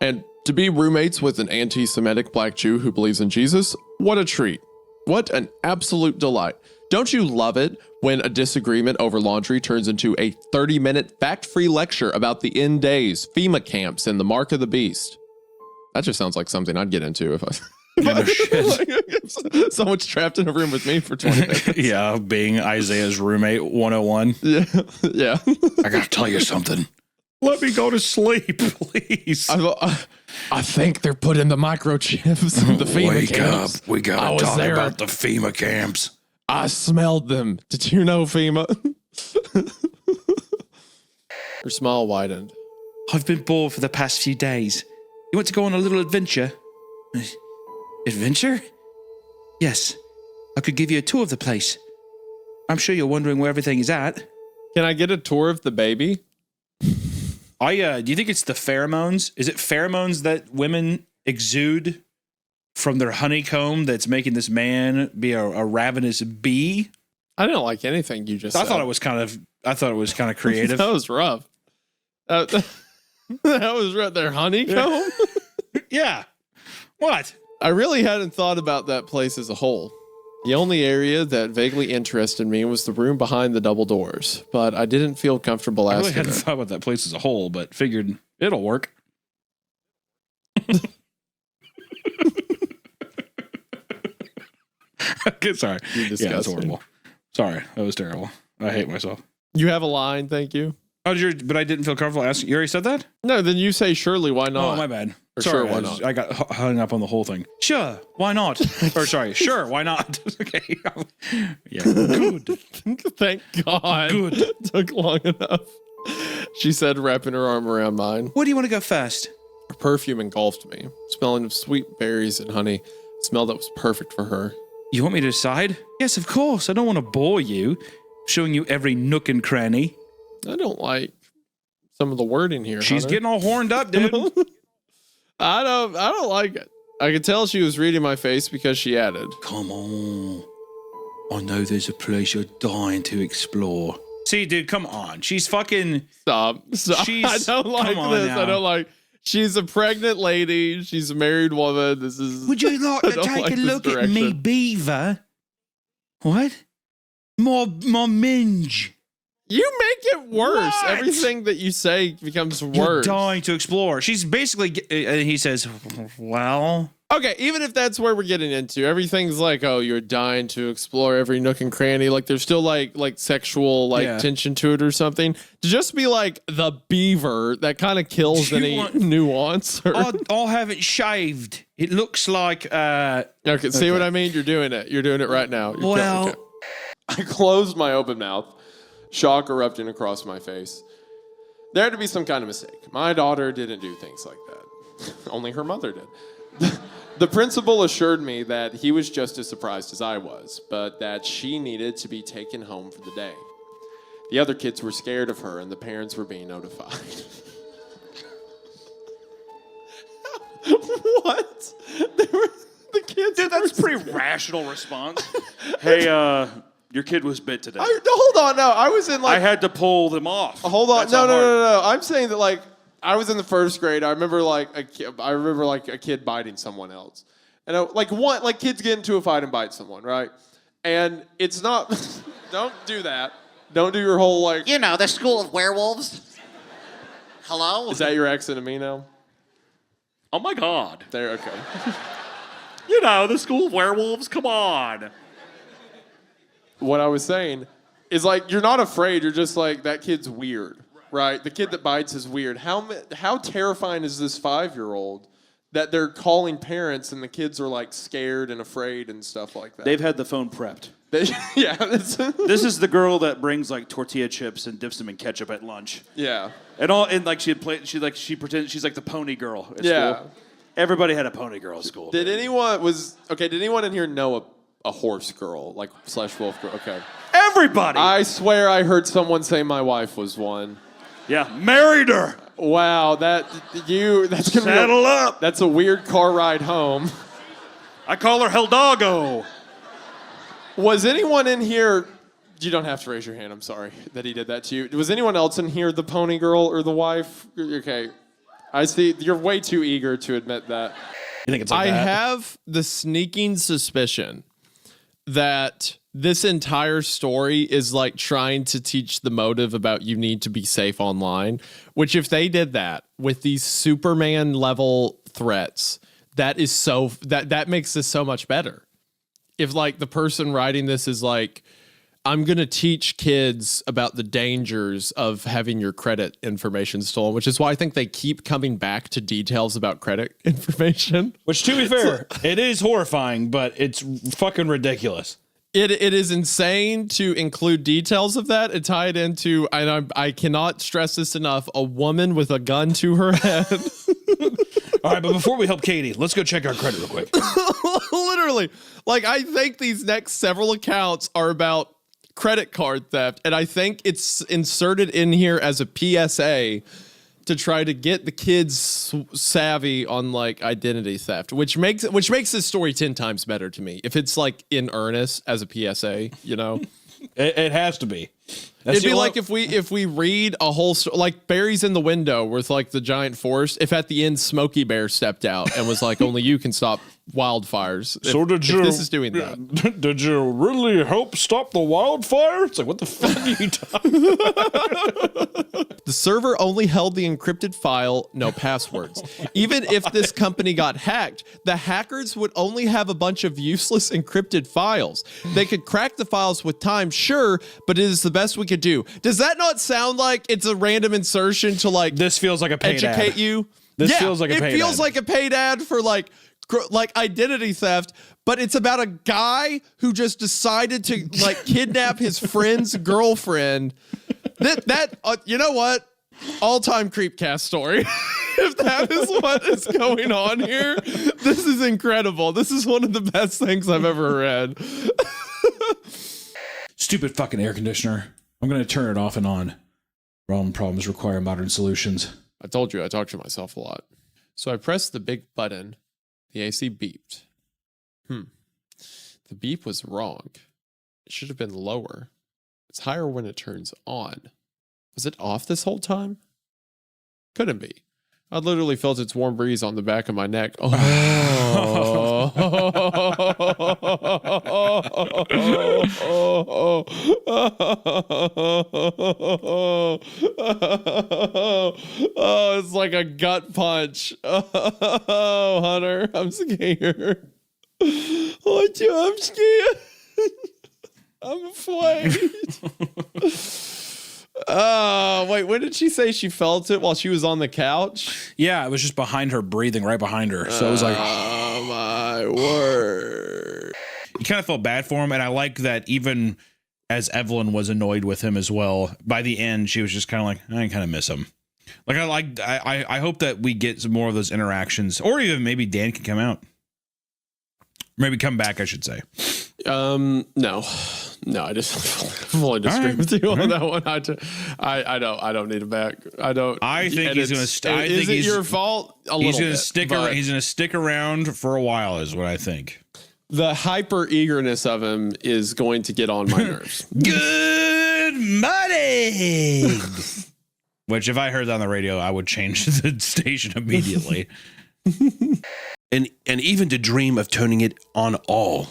And to be roommates with an anti-Semitic black Jew who believes in Jesus, what a treat. What an absolute delight. Don't you love it when a disagreement over laundry turns into a 30-minute fact-free lecture about the end days, FEMA camps, and the mark of the beast? That just sounds like something I'd get into if someone's trapped in a room with me for 20 minutes. Yeah, being Isaiah's roommate 101. Yeah. I got to tell you something. Let me go to sleep, please. I think they're putting the microchips in the FEMA Wake camps. up. We got to talk about the FEMA camps. I smelled them. Did you know, FEMA? Her smile widened. I've been bored for the past few days. You want to go on a little adventure? Adventure? Yes. I could give you a tour of the place. I'm sure you're wondering where everything is at. Can I get a tour of the baby? Do you think it's the pheromones? Is it pheromones that women exude from their honeycomb that's making this man be a ravenous bee? I didn't like anything you just said. I thought it was kind of creative. That was rough. That was right there. Honeycomb? Yeah. What? I really hadn't thought about that place as a whole. The only area that vaguely interested me was the room behind the double doors, but I didn't feel comfortable I really asking hadn't her. thought about that place as a whole, but figured it'll work. Okay, sorry. You're Yeah, that's disgusting. horrible. Sorry, that was terrible. I hate myself. You have a line, thank you. Oh, but I didn't feel comfortable asking. You already said that? No, then you say surely, why not? Oh, my bad. Or Sorry, sure, why not? I got hung up on the whole thing. Sure, why not? Or sorry, sure, why not? Okay. Yeah, good. Thank God. Good. Took long enough. She said, wrapping her arm around mine. Where do you want to go first? Her perfume engulfed me, smelling of sweet berries and honey. A smell that was perfect for her. You want me to decide? Yes, of course. I don't want to bore you, showing you every nook and cranny. I don't like some of the wording here. She's Hunter. getting all horned up, dude. I don't like it. I could tell she was reading my face because she added, Come on. I know there's a place you're dying to explore. See, dude, come on. She's fucking. Stop. I don't like this. Now. I don't like. She's a pregnant lady. She's a married woman. This is. Would you like I to don't take like a this look at direction. me beaver? What? My minge. You make it worse. What? Everything that you say becomes You're worse. dying to explore. She's basically. And he says, well. Okay, even if that's where we're getting into, everything's like, oh, you're dying to explore every nook and cranny. Like, there's still like sexual tension to it or something. To just be like the beaver, that kind of kills any nuance. I'll have it shaved. It looks like. Okay, see what I mean? You're doing it. You're doing it right now. Well, I closed my open mouth, shock erupting across my face. There had to be some kind of mistake. My daughter didn't do things like that. Only her mother did. The principal assured me that he was just as surprised as I was, but that she needed to be taken home for the day. The other kids were scared of her, and the parents were being notified. What? The kids. Dude, that's a pretty rational response. Hey, your kid was bit today. Hold on, no. I was in like. I had to pull them off. Hold on, That's how hard- no. I'm saying that like I was in the first grade. I remember like a kid biting someone else, and kids get into a fight and bite someone, right? And it's not. Don't do that. Don't do your whole like. You know, the school of werewolves. Hello. Is that your accent of me now? Oh my God. There. Okay. You know, the school of werewolves. Come on. What I was saying is like you're not afraid. You're just like that kid's weird, right? The kid that bites is weird. How terrifying is this 5-year-old that they're calling parents and the kids are like scared and afraid and stuff like that? They've had the phone prepped. Yeah. This is the girl that brings like tortilla chips and dips them in ketchup at lunch. Yeah. And like she pretends she's like the pony girl at school. Everybody had a pony girl at school. Did anyone in here know a horse girl, like /wolf girl? Okay. Everybody. I swear I heard someone say my wife was one. Yeah, married her. Wow, that's gonna Saddle up. That's a weird car ride home. I call her Heldago. Was anyone in here? You don't have to raise your hand. I'm sorry that he did that to you. Was anyone else in here the pony girl or the wife? Okay, I see. You're way too eager to admit that. You think it's like that? that? I have the sneaking suspicion that this entire story is like trying to teach the motive about you need to be safe online, which if they did that with these Superman level threats, that makes this so much better. If like the person writing this is like, I'm going to teach kids about the dangers of having your credit information stolen, which is why I think they keep coming back to details about credit information. Which, to be fair, it is horrifying, but it's fucking ridiculous. It is insane to include details of that and tie it into, and I cannot stress this enough, a woman with a gun to her head. All right, but before we help Katie, let's go check our credit real quick. Literally. Like, I think these next several accounts are about credit card theft, and I think it's inserted in here as a PSA to try to get the kids savvy on like identity theft, which makes this story 10 times better to me if it's like in earnest as a PSA, you know. It has to be. It'd be like if we read a whole like Barry's in the window with like the giant forest. If at the end Smokey Bear stepped out and was like, only you can stop wildfires. So if this is doing that. Did you really help stop the wildfire? It's like, what the fuck are you talking about? The server only held the encrypted file, no passwords. Even if this company got hacked, the hackers would only have a bunch of useless encrypted files. They could crack the files with time, sure, but it is the best we could do. Does that not sound like it's a random insertion to like this feels like a paid educate ad. you? This feels like a paid ad. It feels like a paid ad for like identity theft, but it's about a guy who just decided to like kidnap his friend's girlfriend. You know what? All-time CreepCast story. If that is what is going on here, this is incredible. This is one of the best things I've ever read. Stupid fucking air conditioner. I'm going to turn it off and on. Problems require modern solutions. I told you I talk to myself a lot. So I pressed the big button. The AC beeped. The beep was wrong. It should have been lower. It's higher when it turns on. Was it off this whole time? Couldn't be. I literally felt its warm breeze on the back of my neck. Oh, it's like a gut punch. Oh, Hunter, I'm scared. I'm scared. I'm afraid. Wait, when did she say she felt it while she was on the couch? Yeah, it was just behind her, breathing right behind her. So it was like, oh my word. You kind of felt bad for him. And I like that even as Evelyn was annoyed with him as well, by the end, she was just kind of like, I kind of miss him. Like, I hope that we get some more of those interactions, or even maybe Dan can come out. Maybe come back, I should say. No, I just fully disagree with you on that one. I don't need him back. I don't. I think he's going to. Is it your fault? He's going to stick. He's going to stick around for a while, is what I think. The hyper eagerness of him is going to get on my nerves. Good morning. Which, if I heard that on the radio, I would change the station immediately. And even to dream of turning it on all.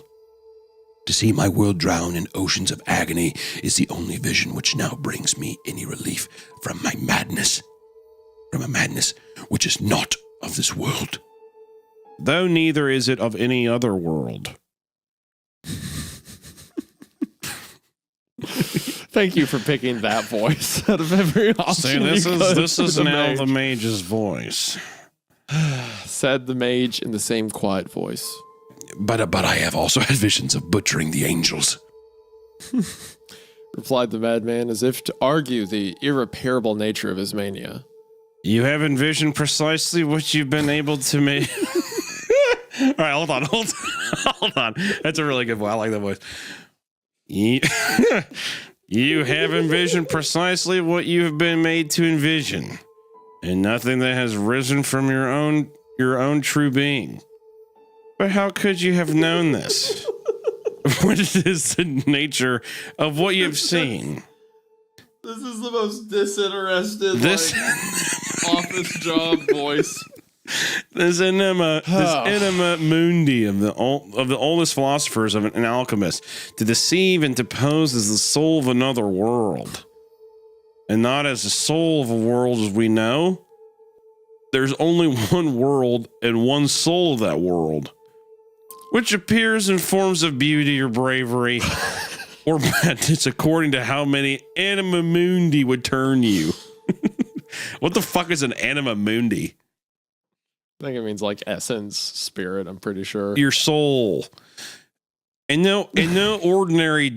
To see my world drown in oceans of agony is the only vision which now brings me any relief from my madness. From a madness which is not of this world. Though neither is it of any other world. Thank you for picking that voice out of every option. See, this is now the mage's voice. Said the mage in the same quiet voice. But I have also had visions of butchering the angels. Replied the madman, as if to argue the irreparable nature of his mania. You have envisioned precisely what you've been able to make. All right, hold on. That's a really good voice. I like that voice. You have envisioned precisely what you have been made to envision, and nothing that has risen from your own true being. But how could you have known this? What is the nature of what you've seen? This is the most disinterested, office job voice. This enema mundi of the oldest philosophers of an alchemist, to deceive and to pose as the soul of another world, and not as the soul of a world as we know. There's only one world and one soul of that world, which appears in forms of beauty or bravery or madness according to how many anima mundi would turn you. What the fuck is an anima mundi? I think it means like essence, spirit, I'm pretty sure. Your soul. And no ordinary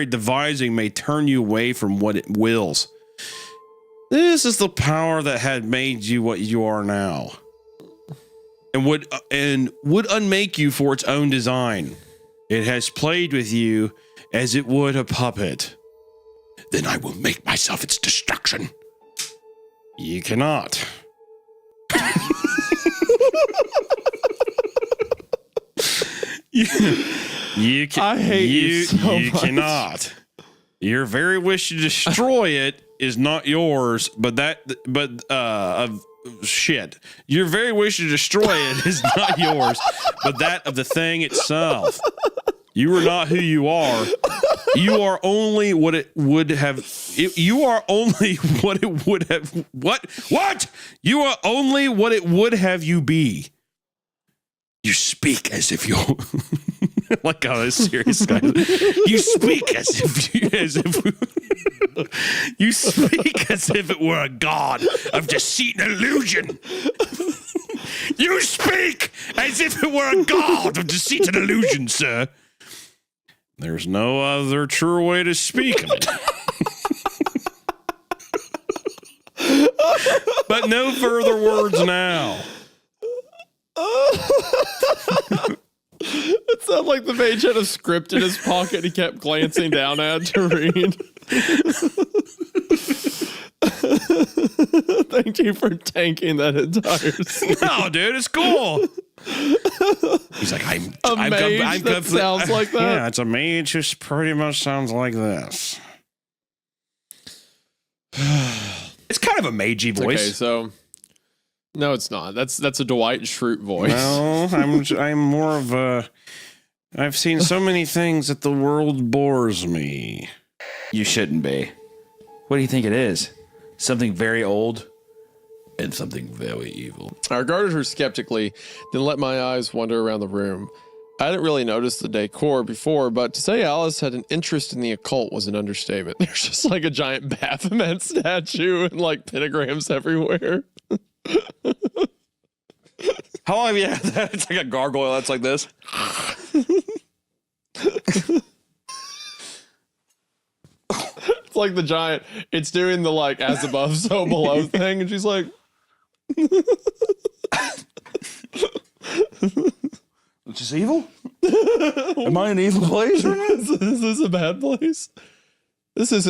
devising may turn you away from what it wills. This is the power that had made you what you are now. And would unmake you for its own design. It has played with you as it would a puppet. Then I will make myself its destruction. You cannot. You cannot. Your very wish to destroy it is not yours, Your very wish to destroy it is not yours, but that of the thing itself. You are not who you are. You are only what it would have. You are only what it would have. What? You are only what it would have you be. You speak as if you're like how serious guy. You speak as if you speak as if it were a god of deceit and illusion. You speak as if it were a god of deceit and illusion, sir. There's no other true way to speak of it. But no further words now. It sounded like the mage had a script in his pocket he kept glancing down at to read. Thank you for tanking that entire scene. No, dude, it's cool. He's like, I'm that sounds like that. Yeah, it's a mage who pretty much sounds like this. It's kind of a magey voice. Okay, so no, it's not. That's a Dwight Schrute voice. No, I'm more of a. I've seen so many things that the world bores me. You shouldn't be. What do you think it is? Something very old and something very evil. I regarded her skeptically, then let my eyes wander around the room. I hadn't really noticed the decor before, but to say Alice had an interest in the occult was an understatement. There's just like a giant Baphomet statue and like pentagrams everywhere. How long have you had that? It's like a gargoyle that's like this. It's like the giant, it's doing the like as above, so below thing, and she's like, Which is evil? Am I an evil place? Is this a bad place? This is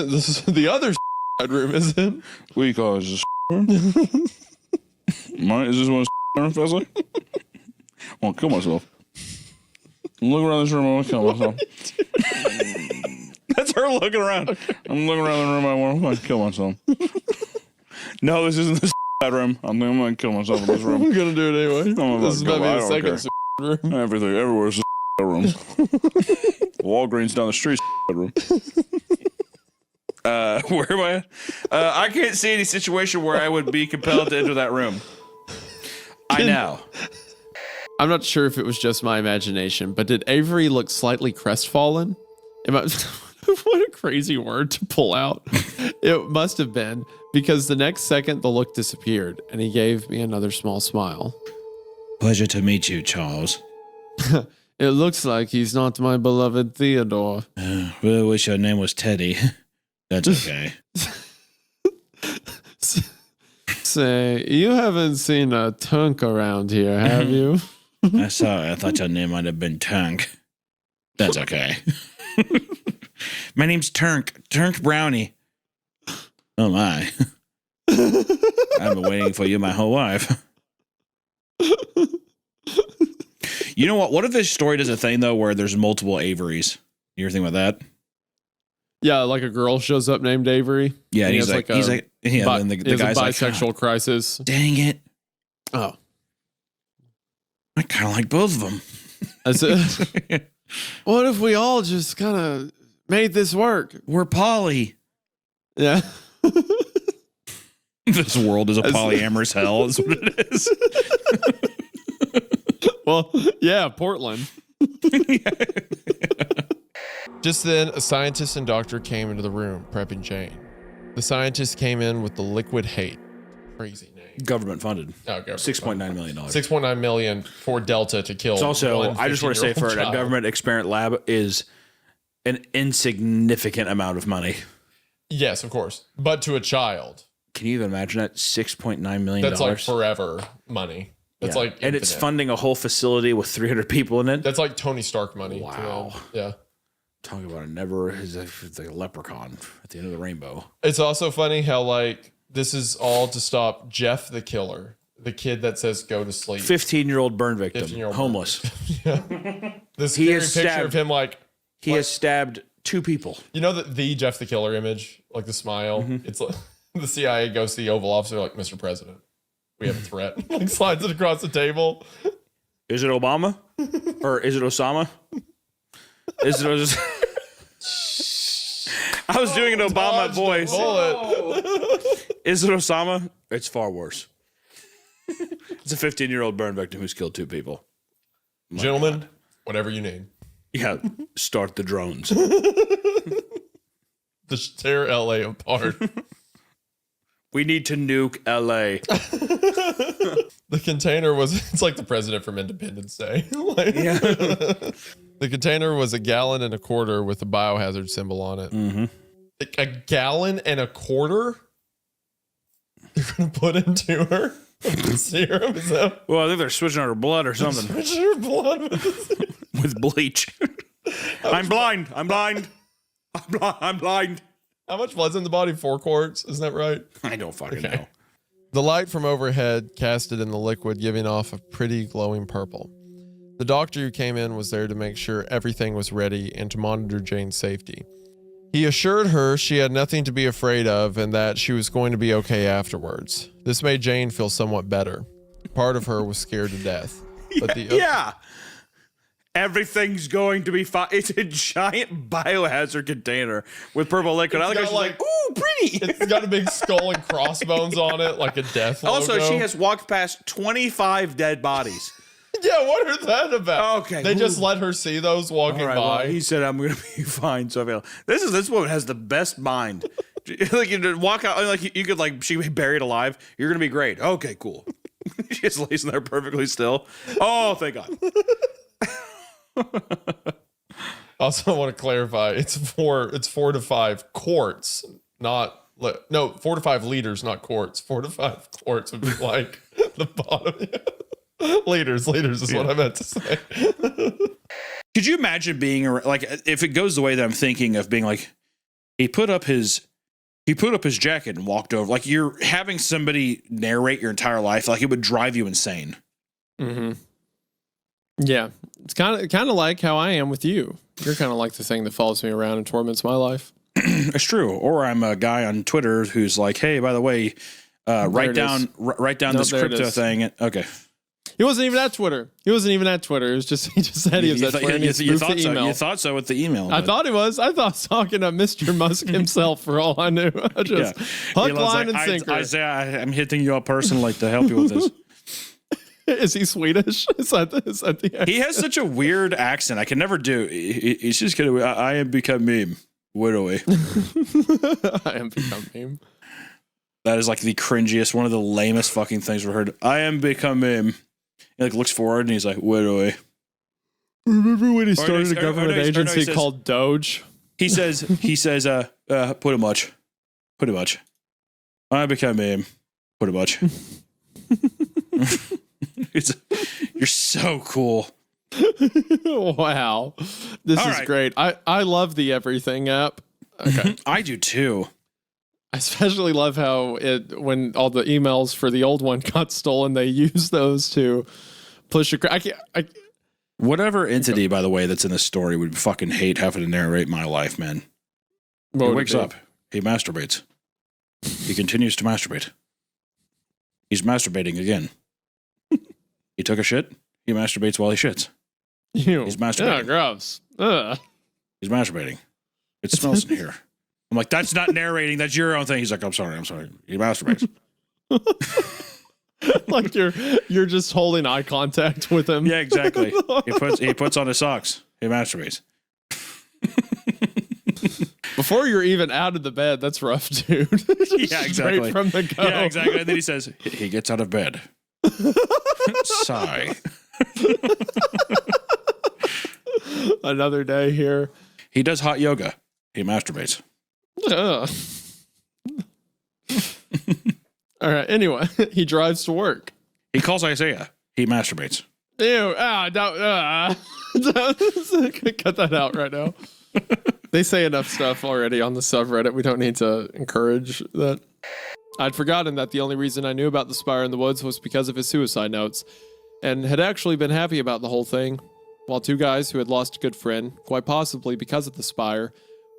the other room, is it? What do you call it? Is this room? Is this one Fesley? I want to kill myself. Look around this room, I want to kill myself. That's start looking around. I'm looking around the room. I'm going to kill myself. No, this isn't the bedroom. I'm going to kill myself in this room. We're going to do it anyway. This is about to be the second room. Everything, everywhere's a room. Walgreens down the street bedroom. Where am I at? I can't see any situation where I would be compelled to enter that room. I know. I'm not sure if it was just my imagination, but did Avery look slightly crestfallen? What a crazy word to pull out. It must have been, because the next second the look disappeared and he gave me another small smile. Pleasure to meet you, Charles. It looks like he's not my beloved Theodore. Really wish your name was Teddy. That's okay. Say, you haven't seen a Tunk around here, have you? I saw it. I thought your name might have been Tunk. That's okay. My name's Turk Brownie. Oh my. I've been waiting for you my whole life. You know what? What if this story does a thing though where there's multiple Averys? You ever think about that? Yeah, like a girl shows up named Avery. Yeah, and he's like, and the guy's like, bisexual crisis. Dang it. Oh. I kind of like both of them. That's it. What if we all just kind of made this work? We're poly. Yeah. This world is a polyamorous hell, is what it is. Well, yeah, Portland. Just then, a scientist and doctor came into the room, prepping Jane. The scientist came in with the liquid hate. Crazy name. Government funded. Oh, government $6.9 million. $6.9 million for Delta to kill. It's also, I just want to say for it, a government experiment lab is an insignificant amount of money. Yes, of course. But to a child. Can you even imagine that? $6.9 million. That's like forever money. That's like and it's funding a whole facility with 300 people in it. That's like Tony Stark money. Wow. Yeah. Talking about it's like a leprechaun at the end of the rainbow. It's also funny how like this is all to stop Jeff the killer, the kid that says go to sleep. 15-year-old burn victim, homeless. Yeah. This scary picture of him like he has stabbed 2 people. You know the Jeff the Killer image, like the smile. Mm-hmm. It's like the CIA goes to the Oval Office, they're like, Mr. President, we have a threat. Like slides it across the table. Is it Obama or is it Osama? Is it? I was doing an Obama voice. Is it Osama? It's far worse. It's a 15-year-old burn victim who's killed 2 people. Gentlemen, whatever you need. Yeah, start the drones. Just tear LA apart. We need to nuke LA. The container it's like the president from Independence Day. Yeah. The container was 1.25 gallons with a biohazard symbol on it. Mm-hmm. 1.25 gallons? They're going to put into her serum? Is that... Well, I think they're switching out her blood or something. Switching her blood with bleach. I'm blind. I'm blind. I'm blind. How much blood's in the body? 4 quarts? Isn't that right? I don't fucking know. The light from overhead casted in the liquid, giving off a pretty glowing purple. The doctor who came in was there to make sure everything was ready and to monitor Jane's safety. He assured her she had nothing to be afraid of and that she was going to be okay afterwards. This made Jane feel somewhat better. Part of her was scared to death. But Yeah. Everything's going to be fine. It's a giant biohazard container with purple liquid. I It's like, ooh, pretty. It's got a big skull and crossbones on it, like a death logo. Also, she has walked past 25 dead bodies. Yeah, what are that about? Okay. They just let her see those walking All right, by. well, he said, I'm going to be fine. So I feel this woman has the best mind. Like you walk out, like you could like she be buried alive. You're going to be great. Okay, cool. She just lays in there perfectly still. Oh, thank God. Also, I want to clarify: it's 4 to 5 quarts, not 4 to 5 liters, not quarts. 4 to 5 quarts would be like the bottom. liters is what I meant to say. Could you imagine being like if it goes the way that I'm thinking of being like he put up his jacket and walked over, like you're having somebody narrate your entire life, like it would drive you insane. Mm-hmm. Yeah, it's kind of like how I am with you. You're kind of like the thing that follows me around and torments my life. It's true. Or I'm a guy on Twitter who's like, hey, by the way, write down this crypto thing. Okay. He wasn't even at Twitter. It was just he just said he was at Twitter. You thought so. You thought so with the email. I thought he was. I thought I was talking to Mr. Musk himself for all I knew. I just hook, line, and sinker. I'm hitting you up personally to help you with this. Is he Swedish? Is that the accent? He has such a weird accent. I can never do. He's just gonna. I am become meme. Widowy. I am become meme. That is like the cringiest, one of the lamest fucking things we've heard. I am become meme. He like looks forward and he's like, widowy. Remember when he started a government agency called Doge? He says, pretty much. I become meme. Pretty much. You're so cool. Wow. This is great. I love the Everything app. Okay. I do too. I especially love how when all the emails for the old one got stolen, they use those to push whatever entity, by the way, that's in the story would fucking hate having to narrate my life, man. He wakes up. He masturbates. He continues to masturbate. He's masturbating again. He took a shit. He masturbates while he shits. He's masturbating. Yeah, gross. Ugh. He's masturbating. It smells in here. I'm like, that's not narrating. That's your own thing. He's like, I'm sorry. He masturbates. Like you're just holding eye contact with him. Yeah, exactly. He puts on his socks. He masturbates. Before you're even out of the bed, that's rough, dude. Yeah, exactly. Straight from the go. Yeah, exactly. And then he says, he gets out of bed. Sigh. Another day here. He does hot yoga. He masturbates. All right. Anyway, he drives to work. He calls Isaiah. He masturbates. Ew. Cut that out right now. They say enough stuff already on the subreddit. We don't need to encourage that. I'd forgotten that the only reason I knew about the spire in the woods was because of his suicide notes, and had actually been happy about the whole thing, while two guys who had lost a good friend, quite possibly because of the spire,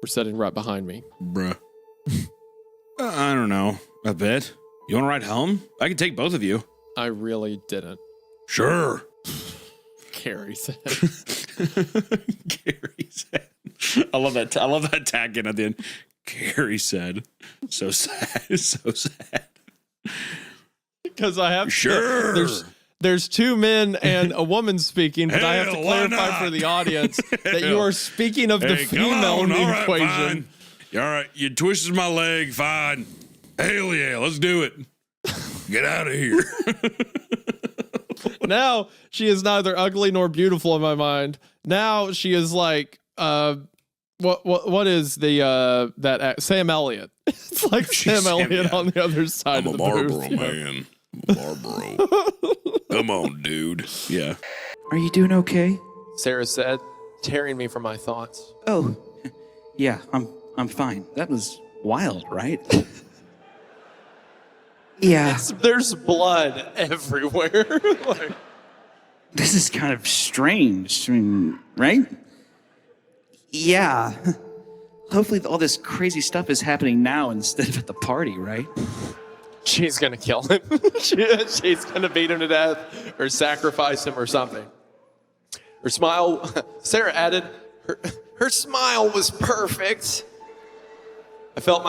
were sitting right behind me. Bruh. I don't know. A bit. You want to ride home? I can take both of you. I really didn't. Sure. Carrie said. Carrie said. I love that. I love that tag in at the end. Carrie said. So sad. So sad. Because I have sure. There's two men and a woman speaking, but I have to clarify for the audience that you are speaking of the female in the equation. Fine. All right, you twisted my leg. Fine. Hell yeah, let's do it. Get out of here. Now she is neither ugly nor beautiful in my mind. Now she is like what is the that Sam Elliott? It's like Sam Elliott on the other side of the Marlboro booth. man. Marlboro. Come on, dude. Yeah. Are you doing okay? Sarah said, tearing me from my thoughts. Oh, yeah, I'm fine. That was wild, right? Yeah. There's blood everywhere. Like, this is kind of strange. I mean, right? Yeah. Hopefully all this crazy stuff is happening now instead of at the party, right? she's gonna kill him. She's gonna beat him to death or sacrifice him or something. Her smile, Sarah added, her smile was perfect. I felt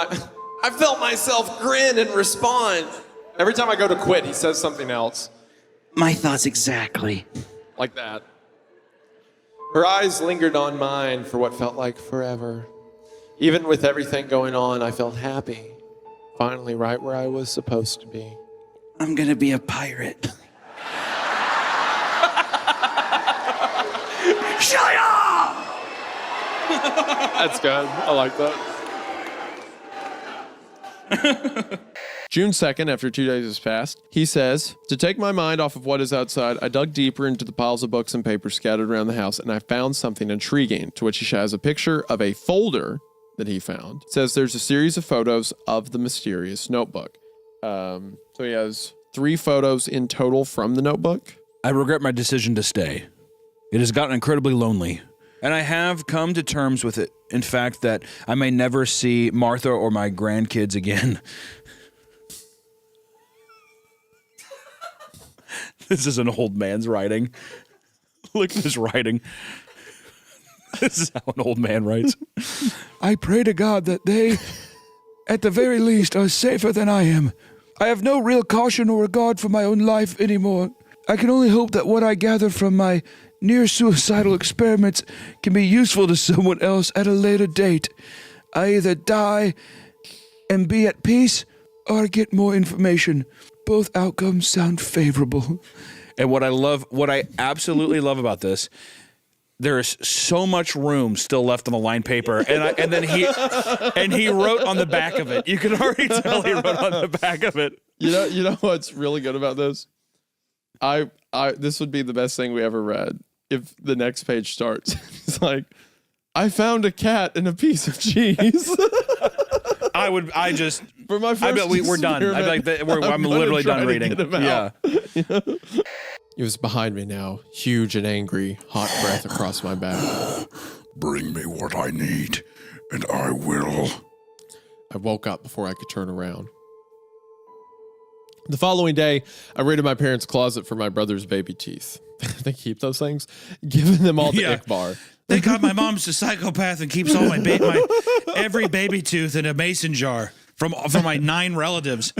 myself grin and respond. Every time I go to quit, he says something else. My thoughts exactly. Like that. Her eyes lingered on mine for what felt like forever. Even with everything going on, I felt happy. Finally right where I was supposed to be. I'm gonna be a pirate. Shut up! That's good. I like that. June 2nd, after 2 days has passed, he says, to take my mind off of what is outside, I dug deeper into the piles of books and papers scattered around the house, and I found something intriguing, to which he has a picture of a folder that he found. It says there's a series of photos of the mysterious notebook. So he has 3 photos in total from the notebook. I regret my decision to stay. It has gotten incredibly lonely. And I have come to terms with it. In fact, that I may never see Martha or my grandkids again. This is an old man's writing. Look at this writing. This is how an old man writes. I pray to God that they, at the very least, are safer than I am. I have no real caution or regard for my own life anymore. I can only hope that what I gather from my near-suicidal experiments can be useful to someone else at a later date. I either die and be at peace or get more information. Both outcomes sound favorable. And what I absolutely love about this, there is so much room still left on the lined paper, and then he wrote on the back of it. You can already tell he wrote on the back of it. You know what's really good about this? This would be the best thing we ever read if the next page starts. It's like, I found a cat and a piece of cheese. For my first we're done. I'm literally done reading. Yeah. It was behind me now, huge and angry, hot breath across my back. Bring me what I need, and I will. I woke up before I could turn around. The following day, I raided my parents' closet for my brother's baby teeth. They keep those things, giving them all to Ickbar. Thank God my mom's a psychopath and keeps all my every baby tooth in a mason jar from my 9 relatives.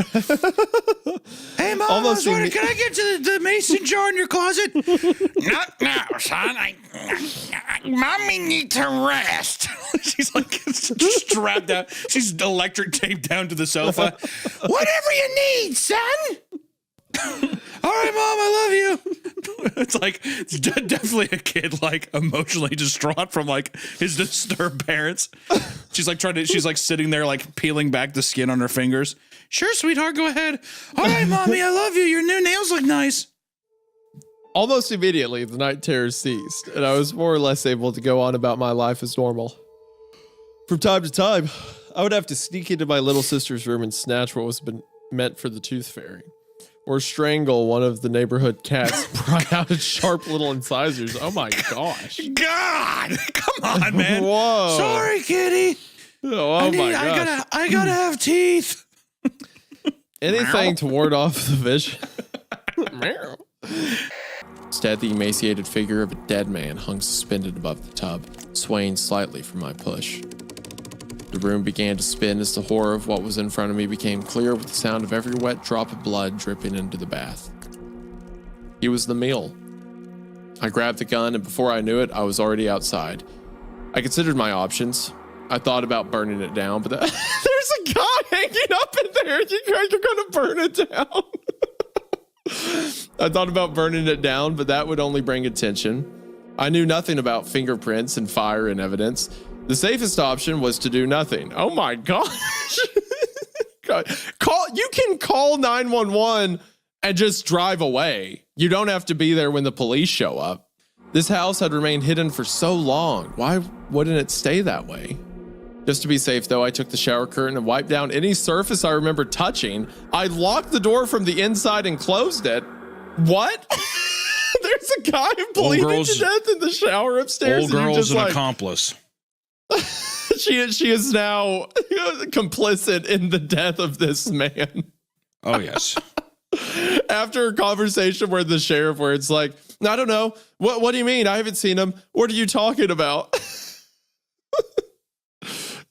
Hey, Mom, I was wondering, can I get to the mason jar in your closet? Not now, son. Mommy needs to rest. She's like strapped down. She's electric taped down to the sofa. Whatever you need, son. All right, Mom, I love you. It's like it's definitely a kid like emotionally distraught from like his disturbed parents. She's like sitting there like peeling back the skin on her fingers. Sure, sweetheart, go ahead. All right, Mommy, I love you. Your new nails look nice. Almost immediately, the night terrors ceased, and I was more or less able to go on about my life as normal. From time to time, I would have to sneak into my little sister's room and snatch what was meant for the tooth fairy, or strangle one of the neighborhood cats, pry out its sharp little incisors. Oh my gosh. God! Come on, man. Whoa. Sorry, kitty. Oh my gosh. I gotta have teeth. Anything to ward off the vision. Instead, the emaciated figure of a dead man hung suspended above the tub, swaying slightly from my push. The room began to spin as the horror of what was in front of me became clear with the sound of every wet drop of blood dripping into the bath. He was the meal. I grabbed the gun, and before I knew it, I was already outside. I considered my options. I thought about burning it down, but there's a guy hanging up in there. You're going to burn it down. I thought about burning it down, but that would only bring attention. I knew nothing about fingerprints and fire and evidence. The safest option was to do nothing. Oh my gosh. You can call 911 and just drive away. You don't have to be there when the police show up. This house had remained hidden for so long. Why wouldn't it stay that way? Just to be safe, though, I took the shower curtain and wiped down any surface I remember touching. I locked the door from the inside and closed it. What? There's a guy bleeding to death in the shower upstairs. Old girl's an accomplice. She is now complicit in the death of this man. Oh, yes. After a conversation where the sheriff, where it's like, I don't know. What do you mean? I haven't seen him. What are you talking about?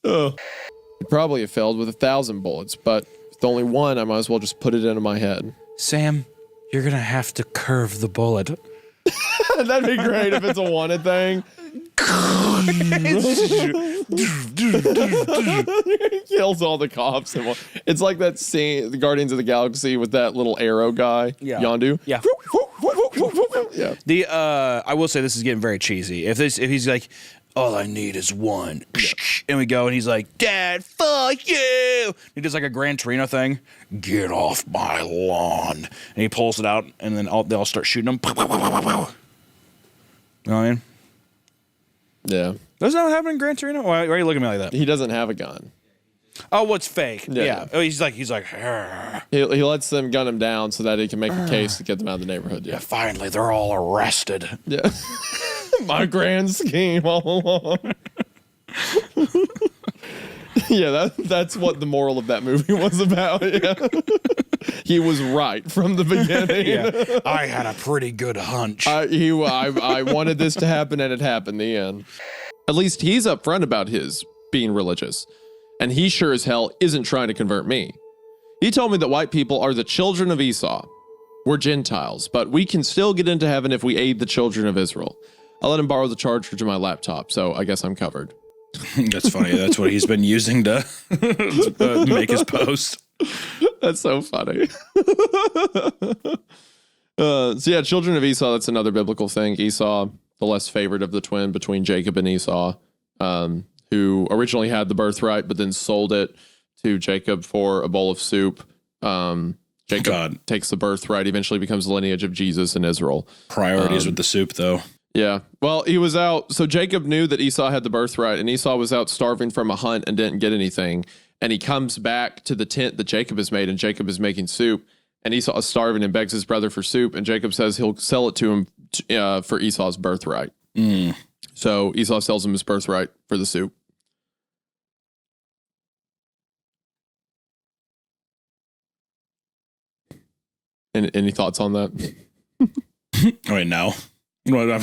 Oh. It probably have failed with 1,000 bullets, but with only one, I might as well just put it into my head. Sam, you're going to have to curve the bullet. That'd be great if it's a wanted thing. Kills all the cops. It's like that scene, the Guardians of the Galaxy, with that little arrow guy, Yondu. Yeah. Yeah. I will say this is getting very cheesy. If he's like, all I need is one, and we go, and he's like, Dad, fuck you. He does like a Gran Torino thing. Get off my lawn. And he pulls it out, and then they all start shooting him. You know what I mean? Yeah. Doesn't that happen in Gran Torino? Why are you looking at me like that? He doesn't have a gun. Oh, what's fake? Yeah. Oh, he's like. He lets them gun him down so that he can make a case to get them out of the neighborhood. Yeah, finally, they're all arrested. Yeah. My grand scheme all along. Yeah, that's what the moral of that movie was about. Yeah. He was right from the beginning. Yeah. I had a pretty good hunch. I wanted this to happen, and it happened. The end. At least he's upfront about his being religious, and he sure as hell isn't trying to convert me. He told me that white people are the children of Esau. We're Gentiles, but we can still get into heaven if we aid the children of Israel. I let him borrow the charger to my laptop, so I guess I'm covered. That's funny. That's what he's been using to make his post. That's so funny. So yeah, children of Esau, that's another biblical thing. Esau, the less favored of the twin between Jacob and Esau, who originally had the birthright, but then sold it to Jacob for a bowl of soup. Jacob takes the birthright, eventually becomes the lineage of Jesus and Israel. Priorities with the soup, though. Yeah. Well, he was out. So Jacob knew that Esau had the birthright, and Esau was out starving from a hunt and didn't get anything. And he comes back to the tent that Jacob has made, and Jacob is making soup. And Esau is starving and begs his brother for soup. And Jacob says he'll sell it to him for Esau's birthright. So Esau sells him his birthright for the soup. Any thoughts on that? Wait, no. I mean, I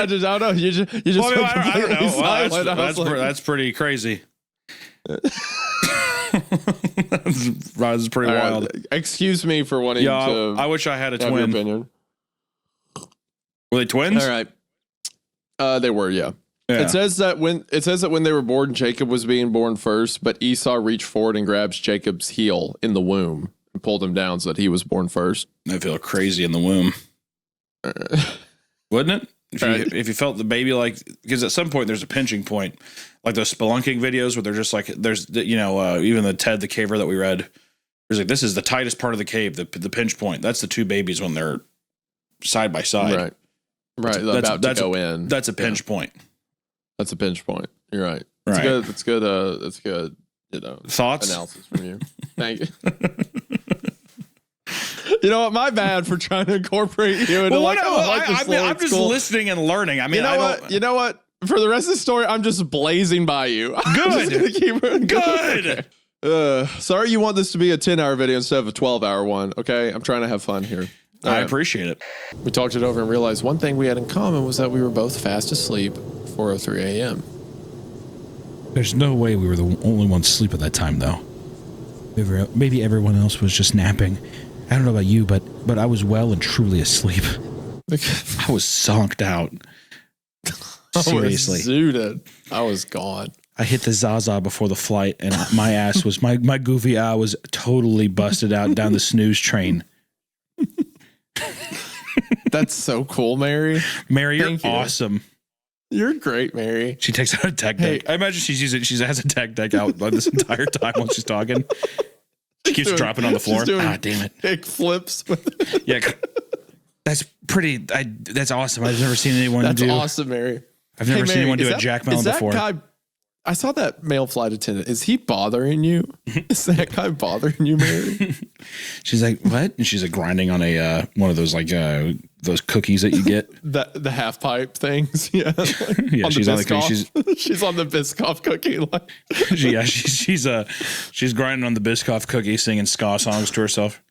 don't know. You just well, I don't know. Well, like, that's pretty crazy. That's pretty wild. Excuse me for wanting to. I wish I had a have your twin. opinion. Were they twins? All right. They were, yeah. Yeah. It says that when they were born, Jacob was being born first, but Esau reached forward and grabs Jacob's heel in the womb and pulled him down so that he was born first. I feel crazy in the womb. Wouldn't it? If you felt the baby, like, because at some point there's a pinching point, like those spelunking videos where they're just like, there's, even the Ted the Caver that we read, there's like, this is the tightest part of the cave, the pinch point. That's the two babies when they're side by side. Right. About to go in. That's a pinch point. That's a pinch point. You're right. Right. That's good. That's good. Thoughts? Analysis from you. Thank you. You know what? My bad for trying to incorporate you into I'm just listening and learning. I mean, You know what? For the rest of the story, I'm just blazing by you. Good. Good. Sorry you want this to be a 10-hour video instead of a 12-hour one. Okay, I'm trying to have fun here. I appreciate it. We talked it over and realized one thing we had in common was that we were both fast asleep at 4:03 a.m. There's no way we were the only ones asleep at that time, though. Maybe everyone else was just napping. I don't know about you, but I was well and truly asleep. I was zonked out. Seriously. I was zooted. I was gone. I hit the Zaza before the flight, and my ass was, my goofy eye was totally busted out down the snooze train. That's so cool, Mary. Mary, you're awesome. You're great, Mary. She takes out a tech deck. I imagine she has a tech deck out this entire time while she's talking. She keeps dropping on the floor. Damn it. Kick flips. Yeah. That's pretty. That's awesome. I've never seen anyone do. That's awesome, Mary. I've never seen anyone do a Jack Melon before. Guy, I saw that male flight attendant. Is he bothering you? Is that guy bothering you, Mary? She's like, what? And she's like grinding on a one of those those cookies that you get. the half pipe things. Yeah. Yeah. She's on the cookie. She's on the Biscoff cookie. She's grinding on the Biscoff cookie, singing ska songs to herself.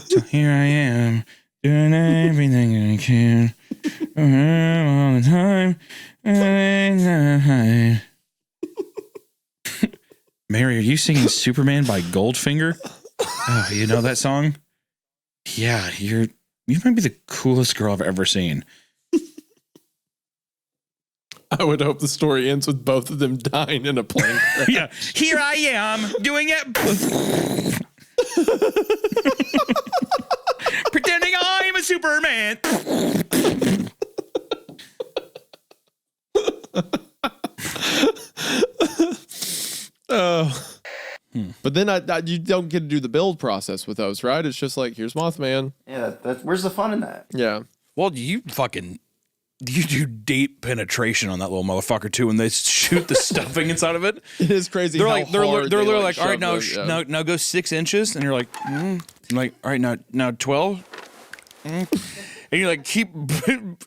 So here I am, doing everything I can, all the time. Mary, are you singing Superman by Goldfinger? Oh, you know that song? Yeah, you might be the coolest girl I've ever seen. I would hope the story ends with both of them dying in a plane crash. Yeah, here I am doing it. Pretending I'm a Superman. Oh, but then you don't get to do the build process with those, right? It's just like, here's Mothman. Yeah, where's the fun in that? Yeah. Well, you do deep penetration on that little motherfucker too when they shoot the stuffing inside of it. It is crazy. They're how like they're hard literally like, all right, shove now go 6 inches, and you're like, I'm like, all right, now 12. and you like keep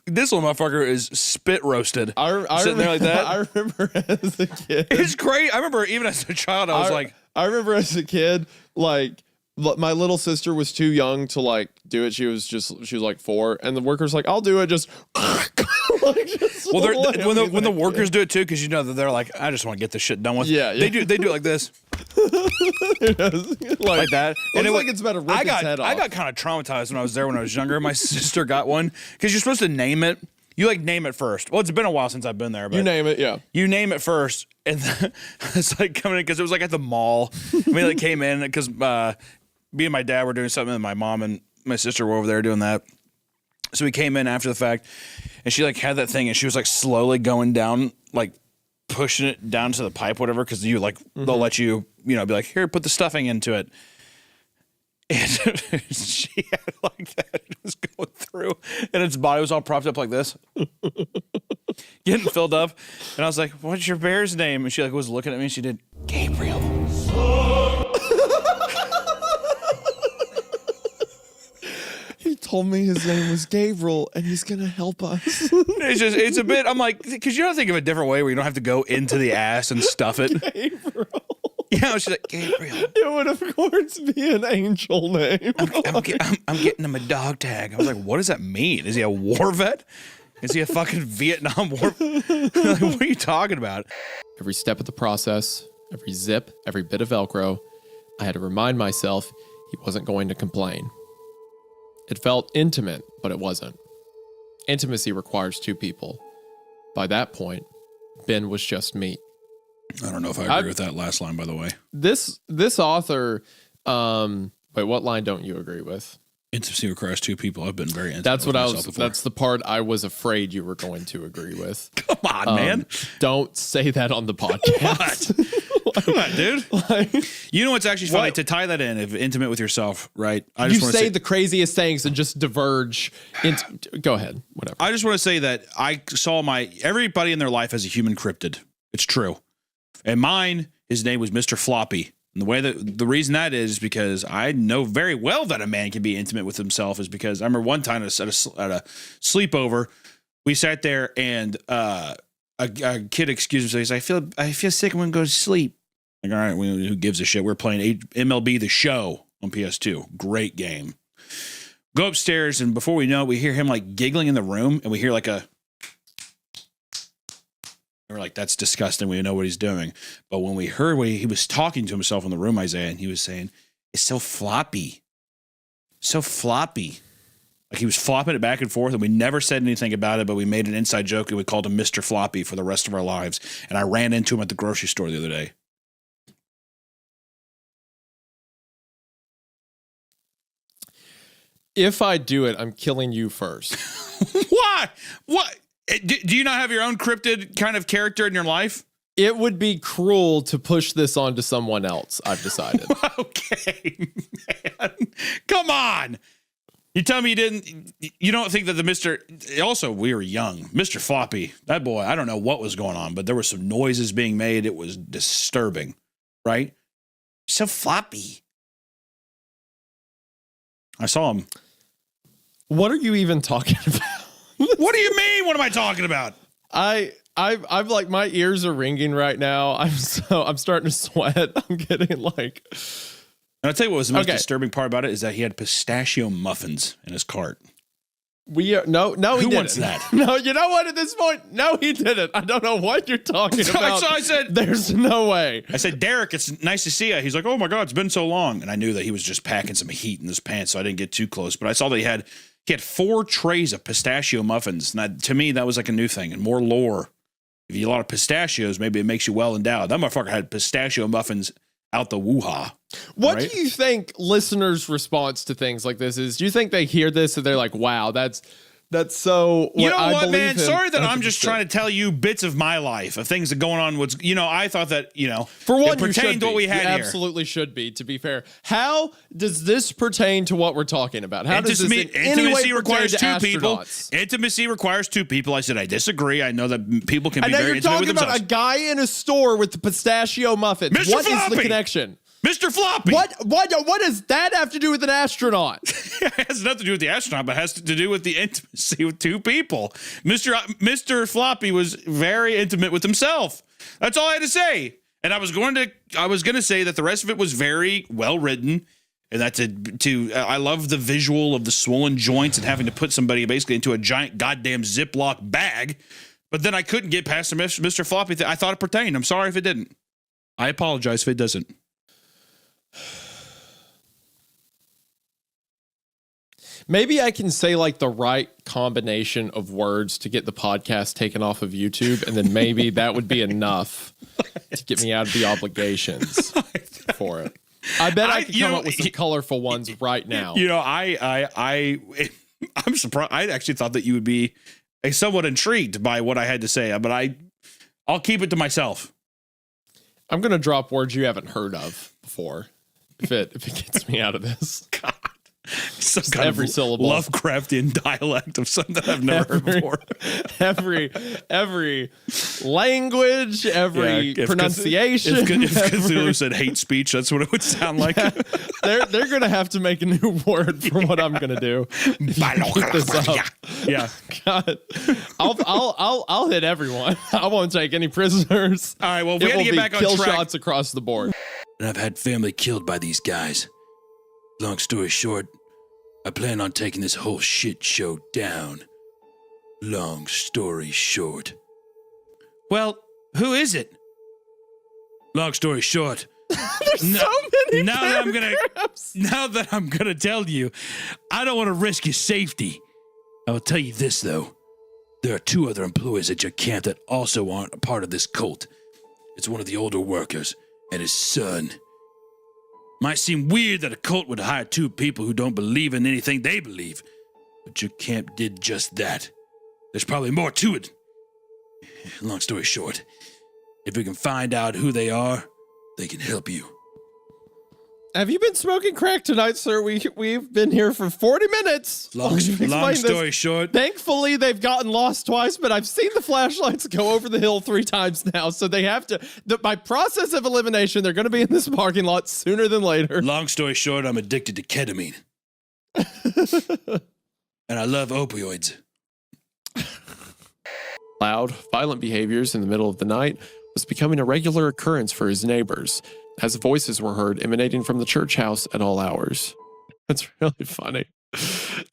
this little motherfucker is spit roasted. Sitting there like that. I remember as a kid. It's great. I remember even as a child, I was like, I remember as a kid, like my little sister was too young to like do it. She was like 4, and the worker's like, I'll do it. Just when the workers do it too, because you know that they're like, I just want to get this shit done with. Yeah. They do it like this. like that. And it's about to rip its head off. I got kind of traumatized when I was there when I was younger. My sister got one because you're supposed to name it. You like name it first. Well, it's been a while since I've been there, but you name it, yeah. You name it first, and it's like coming in because it was like at the mall. We like came in because me and my dad were doing something, and my mom and my sister were over there doing that. So we came in after the fact, and she like had that thing, and she was like slowly going down, like pushing it down to the pipe, whatever, because you like they'll let you, be like, here, put the stuffing into it. And she had like that just going through, and its body was all propped up like this, getting filled up. And I was like, "What's your bear's name?" And she like was looking at me. And she did Gabriel. He told me his name was Gabriel, and he's gonna help us. It's a bit. I'm like, because you don't think of a different way where you don't have to go into the ass and stuff it. Gabriel. Yeah, she's like, Gabriel. It would, of course, be an angel name. I'm getting him a dog tag. I was like, what does that mean? Is he a war vet? Is he a fucking Vietnam War? Like, what are you talking about? Every step of the process, every zip, every bit of Velcro, I had to remind myself he wasn't going to complain. It felt intimate, but it wasn't. Intimacy requires 2 people. By that point, Ben was just meat. I don't know if I agree with that last line, by the way. This author, wait, what line don't you agree with? Intimacy requires 2 people. I've been very intimate. That's with what myself before. That's the part I was afraid you were going to agree with. Come on, man. Don't say that on the podcast. Come on, dude. You know what's actually funny? To tie that in, if intimate with yourself, right? I You say the craziest things and just diverge. Go ahead. Whatever. I just want to say that I saw everybody in their life has a human cryptid. It's true. And mine, his name was Mr. Floppy. And the reason that is because I know very well that a man can be intimate with himself is because I remember one time at a sleepover, we sat there and a kid excused himself. He's like, I feel sick. I'm going to go to sleep. Like, all right, who gives a shit? We're playing MLB The Show on PS2. Great game. Go upstairs, and before we know it, we hear him like giggling in the room, and we hear like a. We're like, that's disgusting. We know what he's doing. But when we heard what he was talking to himself in the room, Isaiah, and he was saying, it's so floppy. So floppy. Like he was flopping it back and forth, and we never said anything about it, but we made an inside joke, and we called him Mr. Floppy for the rest of our lives. And I ran into him at the grocery store the other day. If I do it, I'm killing you first. Why? What? Do you not have your own cryptid kind of character in your life? It would be cruel to push this onto someone else, I've decided. Okay, man. Come on. You tell me you don't think that the Mr. Also, we were young. Mr. Floppy, that boy, I don't know what was going on, but there were some noises being made. It was disturbing, right? So floppy. I saw him. What are you even talking about? What do you mean? What am I talking about? I'm like, my ears are ringing right now. I'm starting to sweat. I'm getting like. And I'll tell you what was the most disturbing part about it is that he had pistachio muffins in his cart. No, he didn't. Who wants that? No, you know what? At this point, no, he didn't. I don't know what you're talking about. So I said, there's no way. I said, Derek, it's nice to see you. He's like, oh my God, it's been so long. And I knew that he was just packing some heat in his pants, so I didn't get too close. But I saw that he had 4 trays of pistachio muffins. And to me, that was like a new thing and more lore. If you eat a lot of pistachios, maybe it makes you well endowed. That motherfucker had pistachio muffins out the woo-ha. What do you think listeners' response to things like this is? Do you think they hear this and they're like, wow, that's so. You know what, man? Sorry that I'm just trying to tell you bits of my life, of things that going on. I thought that, for one, it pertained to what we had here. Absolutely should be, to be fair. How does this pertain to what we're talking about? How does this in any way intimacy requires pertain to 2 people. astronauts? Intimacy requires 2 people. I said, I disagree. I know that people can be very intimate with you're talking themselves. about a guy in a store with the pistachio muffins. Mr. What is Floppy! the connection? Mr. Floppy. What does that have to do with an astronaut? It has nothing to do with the astronaut, but has to do with the intimacy with two people. Mr. Floppy was very intimate with himself. That's all I had to say. And I was going to say that the rest of it was very well written, and that I love the visual of the swollen joints and having to put somebody basically into a giant goddamn Ziploc bag. But then I couldn't get past the Mr. Floppy thing. I thought it pertained. I'm sorry if it didn't. I apologize if it doesn't. Maybe I can say like the right combination of words to get the podcast taken off of YouTube, and then maybe that would be enough to get me out of the obligations for it. I bet I could come up with some colorful ones right now. You know, I'm surprised. I actually thought that you would be somewhat intrigued by what I had to say, but I'll keep it to myself. I'm gonna drop words you haven't heard of before if it gets me out of this. God. Some kind every of syllable Lovecraftian dialect of something that I've never heard before. every language, every pronunciation. If Cthulhu said hate speech, that's what it would sound like. They're gonna have to make a new word for what I'm gonna do. Keep this up. Yeah, God, I'll hit everyone. I won't take any prisoners. All right, well, we got to get back on kill track. Shots across the board. And I've had family killed by these guys. Long story short, I plan on taking this whole shit show down. Long story short. Well, who is it? Long story short. There's so many Now that I'm gonna tell you, I don't want to risk your safety. I will tell you this though. There are 2 other employees at your camp that also aren't a part of this cult. It's one of the older workers and his son. Might seem weird that a cult would hire 2 people who don't believe in anything they believe, but your camp did just that. There's probably more to it. Long story short, if we can find out who they are, they can help you. Have you been smoking crack tonight, sir? We've been here for 40 minutes. Long story short. Thankfully, they've gotten lost twice, but I've seen the flashlights go over the hill 3 times now, so they have to. By process of elimination, they're going to be in this parking lot sooner than later. Long story short, I'm addicted to ketamine. And I love opioids. Loud, violent behaviors in the middle of the night was becoming a regular occurrence for his neighbors, as voices were heard emanating from the church house at all hours. It's really funny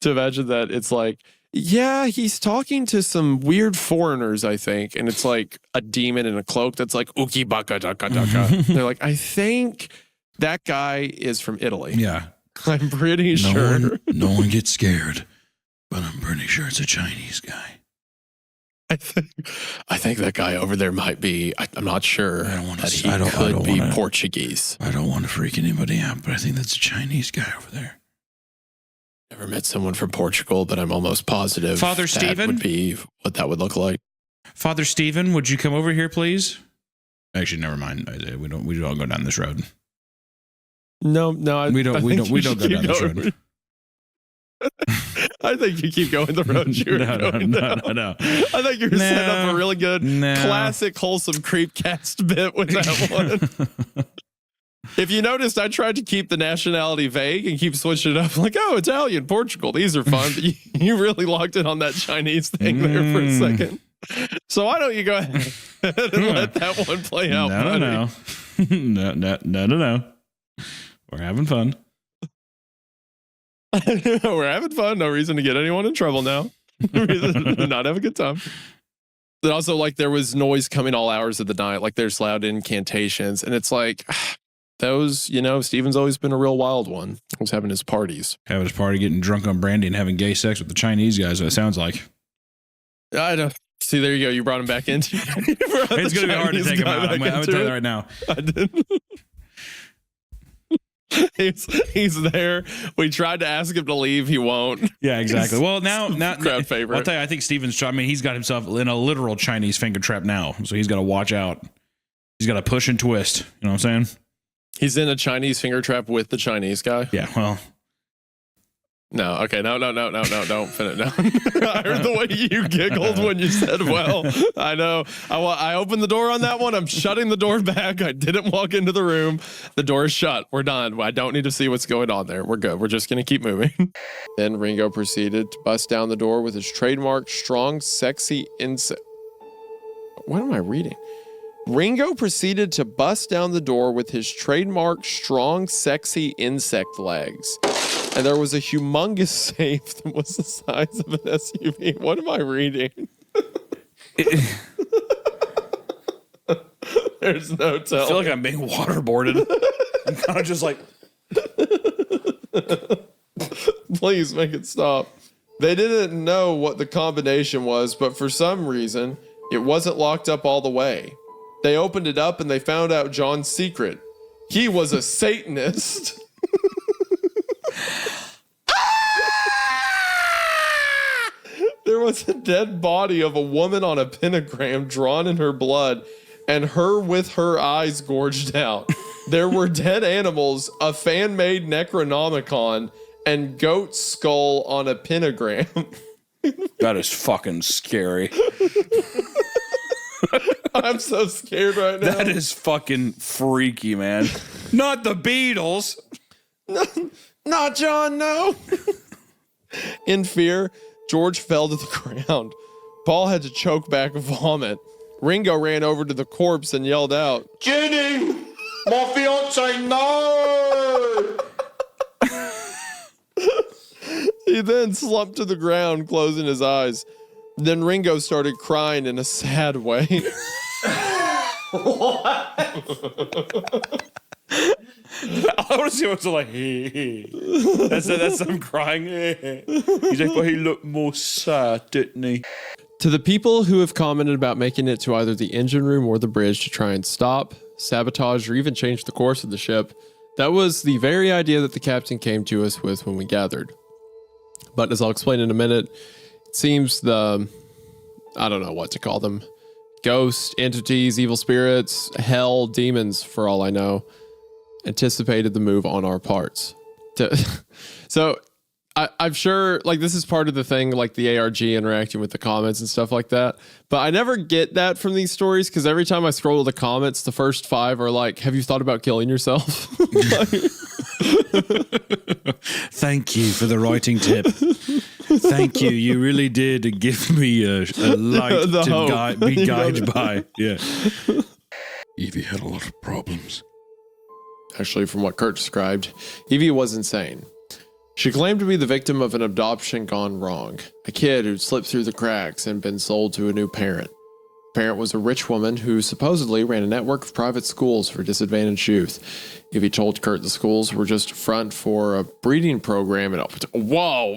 to imagine that it's like, yeah, he's talking to some weird foreigners, I think, and it's like a demon in a cloak that's like, uki baka daka daka. They're like, I think that guy is from Italy. Yeah. I'm pretty sure. No one gets scared, but I'm pretty sure it's a Chinese guy. I think that guy over there might be. I'm not sure. I don't want to. I could be Portuguese. I don't want to freak anybody out, but I think that's a Chinese guy over there. Never met someone from Portugal, but I'm almost positive Father that Stephen would be what that would look like. Father Stephen, would you come over here, please? Actually, never mind. We don't go down this road. No, we don't go down this road. I think you keep going the road you're going down. No. I think you're setting up a really good classic wholesome CreepCast bit with that one. If you noticed, I tried to keep the nationality vague and keep switching it up like, oh, Italian, Portugal, these are fun. But you really locked in on that Chinese thing there for a second. So why don't you go ahead and let that one play out? No. We're having fun. We're having fun. No reason to get anyone in trouble now. No reason to not have a good time. But also, like, there was noise coming all hours of the night. Like, there's loud incantations. And it's like, those, Steven's always been a real wild one. He was having his parties. Having his party, getting drunk on brandy and having gay sex with the Chinese guys, it sounds like. I don't. See, there you go. You brought him back into It's going to be hard to take him out. I'm going to tell you that right now. I didn't. He's there. We tried to ask him to leave. He won't. Yeah, exactly. Well, now crowd favorite. I'll tell you, I think Steven's. He's got himself in a literal Chinese finger trap now, so he's got to watch out. He's got to push and twist. You know what I'm saying? He's in a Chinese finger trap with the Chinese guy. Yeah. Well, No, okay, no, don't finish. No. I heard the way you giggled when you said, well, I know. I opened the door on that one. I'm shutting the door back. I didn't walk into the room. The door is shut. We're done. I don't need to see what's going on there. We're good. We're just going to keep moving. Then Ringo proceeded to bust down the door with his trademark strong, sexy insect. What am I reading? Ringo proceeded to bust down the door with his trademark strong, sexy insect legs. And there was a humongous safe that was the size of an SUV. What am I reading? There's no telling. I feel like I'm being waterboarded. I'm kind of just like... Please make it stop. They didn't know what the combination was, but for some reason, it wasn't locked up all the way. They opened it up and they found out John's secret. He was a Satanist. There was a dead body of a woman on a pentagram drawn in her blood and her with her eyes gorged out. There were dead animals, a fan-made Necronomicon, and goat skull on a pentagram. That is fucking scary. I'm so scared right now. That is fucking freaky, man. Not the Beatles. Not John, no. In fear, George fell to the ground. Paul had to choke back a vomit. Ringo ran over to the corpse and yelled out, Jenny! My fiance, no! He then slumped to the ground, closing his eyes. Then Ringo started crying in a sad way. What? I want to see what's like. That's him crying. He's like, but he looked more sad, didn't he? To the people who have commented about making it to either the engine room or the bridge to try and stop, sabotage, or even change the course of the ship, that was the very idea that the captain came to us with when we gathered. But as I'll explain in a minute, it seems I don't know what to call them, ghosts, entities, evil spirits, hell, demons, for all I know, anticipated the move on our parts. So I'm sure like this is part of the thing, like the ARG interacting with the comments and stuff like that. But I never get that from these stories because every time I scroll to the comments, the first 5 are like, have you thought about killing yourself? Thank you for the writing tip. Thank you. You really did give me a light to be guided by. Yeah. Evie had a lot of problems. Actually, from what Kurt described, Evie was insane. She claimed to be the victim of an adoption gone wrong, a kid who'd slipped through the cracks and been sold to a new parent. The parent was a rich woman who supposedly ran a network of private schools for disadvantaged youth. Evie told Kurt the schools were just a front for a breeding program and whoa,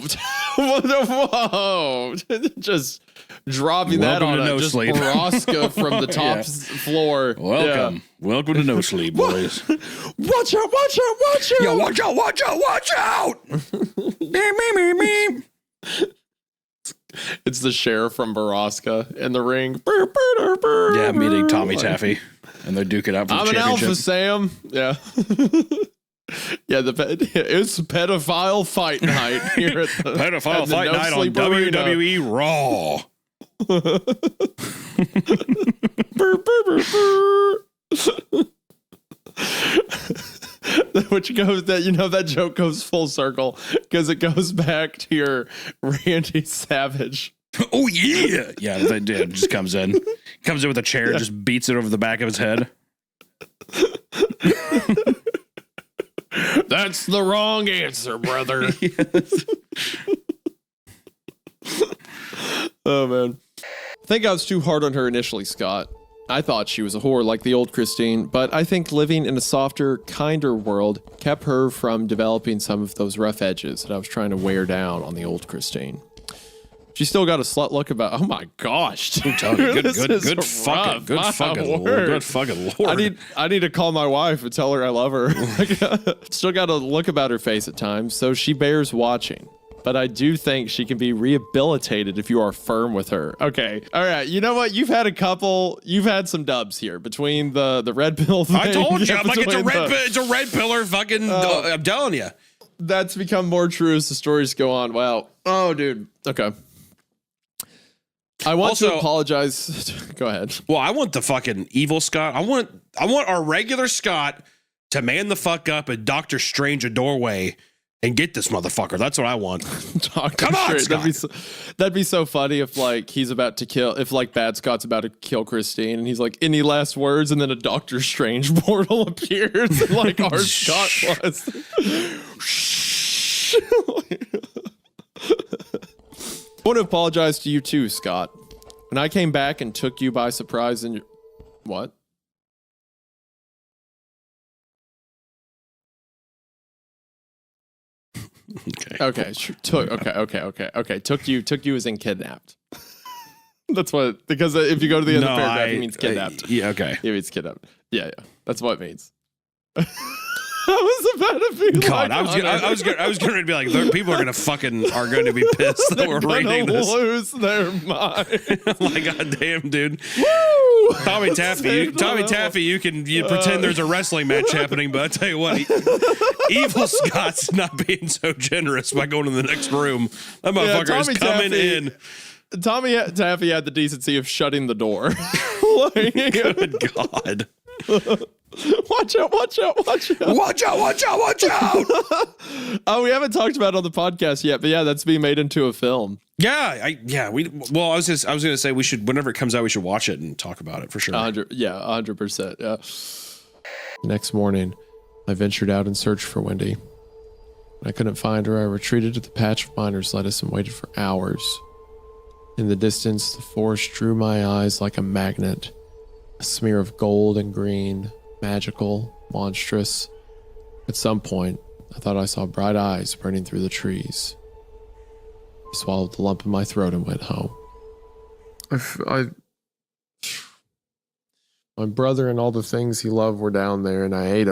whoa, just dropping Welcome that on to No just Sleep. Baraska from the top floor. Welcome. Welcome to No Sleep, boys. Watch out, watch out, watch out. Yeah, watch out, watch out, watch out. It's the sheriff from Baraska in the ring. Yeah, meeting Tommy Taffy. And they're duking out for the I'm an championship. alpha, Sam. Yeah. Yeah, it's pedophile fight night here at the Pedophile at the fight No night on Sleep Arena. WWE Raw. Which goes that joke goes full circle because it goes back to your Randy Savage. Oh yeah, yeah. That dude just comes in with a chair, just beats it over the back of his head. That's the wrong answer, brother. Oh man, I think I was too hard on her initially, Scott. I thought she was a whore like the old Christine, but I think living in a softer, kinder world kept her from developing some of those rough edges that I was trying to wear down on the old Christine. She still got a slut look about. Oh my gosh, dude. Good fucking lord. I need to call my wife and tell her I love her. Still got a look about her face at times, so she bears watching. But I do think she can be rehabilitated if you are firm with her. Okay. All right. You know what? You've had some dubs here between the red pill thing. I told you, I'm like, it's a red pillar fucking, I'm telling you. that's become more true as the stories go on. Wow. Oh, dude. Okay. I want to apologize. Go ahead. Well, I want the fucking evil Scott. I want our regular Scott to man the fuck up and Doctor Strange a doorway and get this motherfucker. That's what I want. Come on, Scott. That'd be so funny if like he's about to kill, if like Bad Scott's about to kill Christine and he's like, any last words? And then a Doctor Strange portal appears and like our Scott was. I want to apologize to you too, Scott. When I came back and took you by surprise and what? Okay. Took you as in kidnapped. That's what, because if you go to the end of the paragraph, it means kidnapped. Yeah, okay. It means kidnapped. Yeah. That's what it means. I was about to be God, like, I was going to be like, people are going to be pissed that we're reading this. Lose their mind. Oh my God damn, dude. Woo! Tommy Taffy, you can pretend there's a wrestling match happening, but I tell you what, evil Scott's not being so generous by going to the next room. That motherfucker is coming in. Tommy Taffy had the decency of shutting the door. Good God. Watch out. Oh, we haven't talked about it on the podcast yet, but yeah, that's being made into a film. Yeah, I was going to say we should, whenever it comes out, we should watch it and talk about it for sure. 100%. Yeah. Next morning, I ventured out in search for Wendy. When I couldn't find her, I retreated to the patch of miner's lettuce and waited for hours. In the distance, the forest drew my eyes like a magnet. A smear of gold and green, magical, monstrous. At some point, I thought I saw bright eyes burning through the trees. I swallowed the lump in my throat and went home. My brother and all the things he loved were down there, and I ate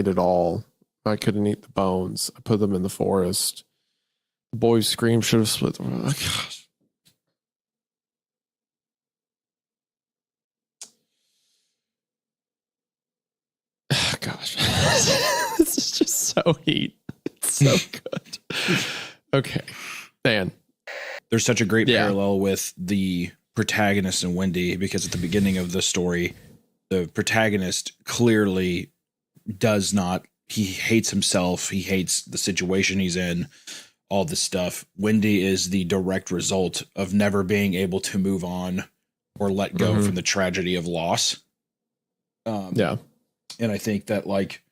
it all. I couldn't eat the bones. I put them in the forest. The boy's scream should have split them. Oh, gosh. Gosh, this is just so heat. It's so good. Okay, Dan. There's such a great parallel with the protagonist and Wendy, because at the beginning of the story, the protagonist clearly does not. He hates himself. He hates the situation he's in. All this stuff. Wendy is the direct result of never being able to move on or let go from the tragedy of loss. Yeah. And I think that, like,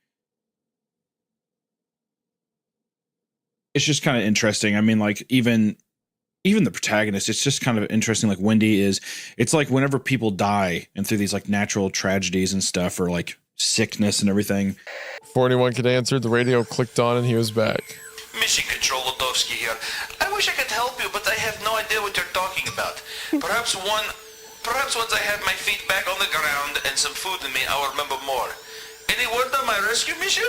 it's just kind of interesting. I mean, like, even the protagonist, it's just kind of interesting. Like, Wendy is, it's like whenever people die and through these like natural tragedies and stuff, or like sickness and everything. Before anyone could answer, the radio clicked on and he was back. Mission Control Lodowski here. I wish I could help you, but I have no idea what you're talking about. Perhaps once I have my feet back on the ground and some food in me, I'll remember more. Any word on my rescue mission?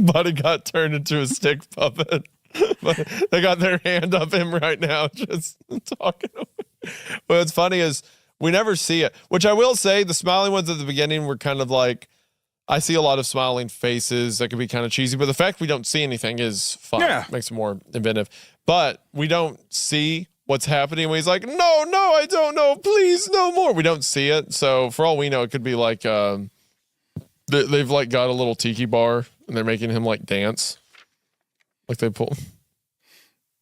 Buddy got turned into a stick puppet. But they got their hand up him right now, just talking. What's funny is we never see it, which I will say the smiling ones at the beginning were kind of like, I see a lot of smiling faces that could be kind of cheesy, but the fact we don't see anything is fun. Yeah. Makes it more inventive. But we don't see what's happening when he's like, no, I don't know. Please, no more. We don't see it. So for all we know, it could be like they've like got a little tiki bar and they're making him like dance. Like they pull.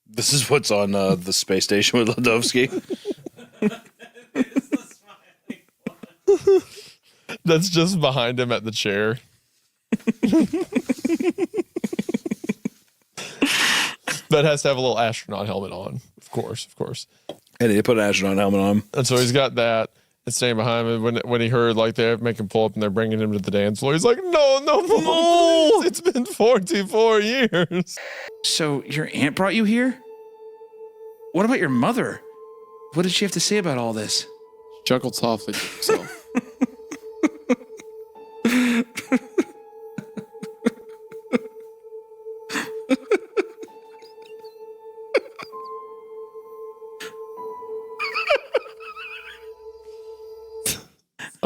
This is what's on the space station with Lodowski. That's just behind him at the chair. That has to have a little astronaut helmet on. Of course. And he put an astronaut helmet on. And so he's got that. And staying behind him. When he heard like they make him pull up and they're bringing him to the dance floor, he's like, no, please. It's been 44 years. So your aunt brought you here? What about your mother? What did she have to say about all this? Chuckled softly to himself.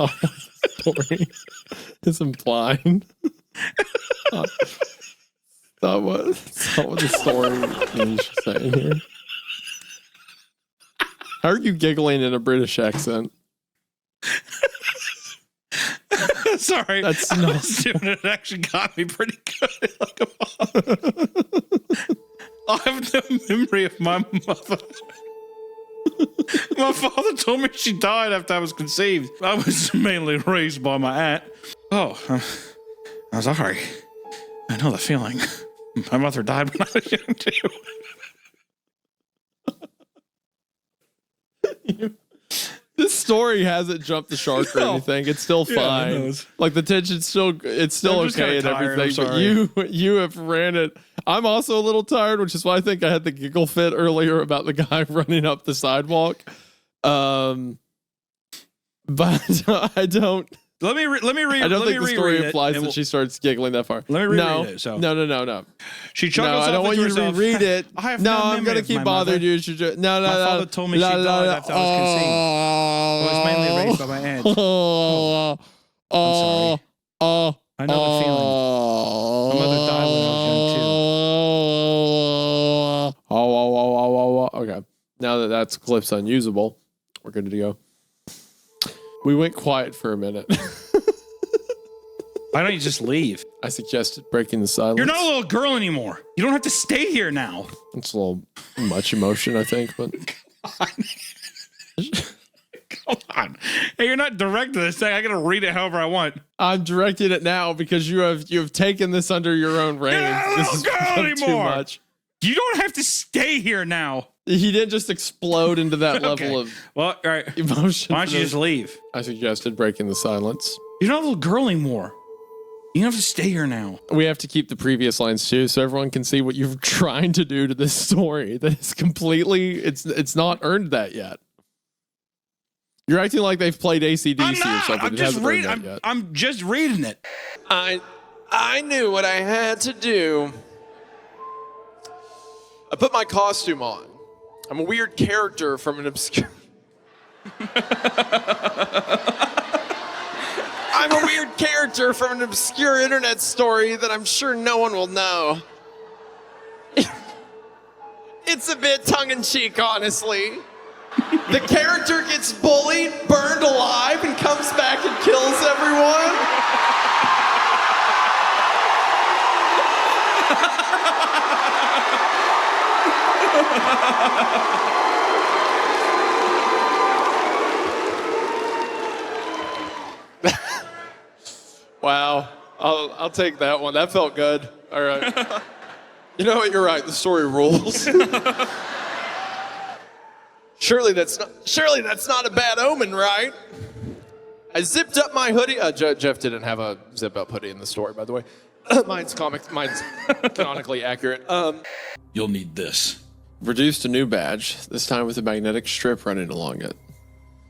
Oh, story is implying. not what the story is saying here. How are you giggling in a British accent? Sorry. That's I not. was doing it. It actually got me pretty good. I have no memory of my mother. My father told me she died after I was conceived. I was mainly raised by my aunt. Oh, I'm sorry. I know the feeling. My mother died when I was young too. This story hasn't jumped the shark or anything. It's still fine. Like the tension's still, it's still okay and everything. But you have ran it. I'm also a little tired, which is why I think I had the giggle fit earlier about the guy running up the sidewalk. But I don't. Let me read. I don't think the story implies that she starts giggling that far. Let me reread it. So. No. She chuckles. No, I don't want you to reread it. I have no, no I'm gonna keep bothering you. No. My father told me she died after I was conceived. I was mainly raised by my aunt. I'm sorry. I know the feeling. My mother died when I was young too. Okay. Now that that's clip's unusable, we're good to go. We went quiet for a minute. Why don't you just leave? I suggested breaking the silence. You're not a little girl anymore. You don't have to stay here now. It's a little much emotion, I think, but come on. Hey, you're not directing this thing. I gotta read it however I want. I'm directing it now because you have taken this under your own reign. You're not a little girl anymore. Too much. You don't have to stay here now. He didn't just explode into that level of all right. Emotion. Why don't you just leave? I suggested breaking the silence. You're not a little girl anymore. You don't have to stay here now. We have to keep the previous lines too, so everyone can see what you're trying to do to this story. That is completely. It's not earned that yet. You're acting like they've played AC/DC or something. I'm just reading. I'm just reading it. I knew what I had to do. I put my costume on. I'm a weird character from an obscure. I'm a weird character from an obscure internet story that I'm sure no one will know. It's a bit tongue-in-cheek, honestly. The character gets bullied, burned alive, and comes back and kills everyone. Wow, I'll take that one. That felt good. All right. You know what? You're right. The story rules. Surely that's not a bad omen, right? I zipped up my hoodie. Jeff didn't have a zip up hoodie in the story, by the way. Mine's canonically accurate. You'll need this. Produced a new badge, this time with a magnetic strip running along it.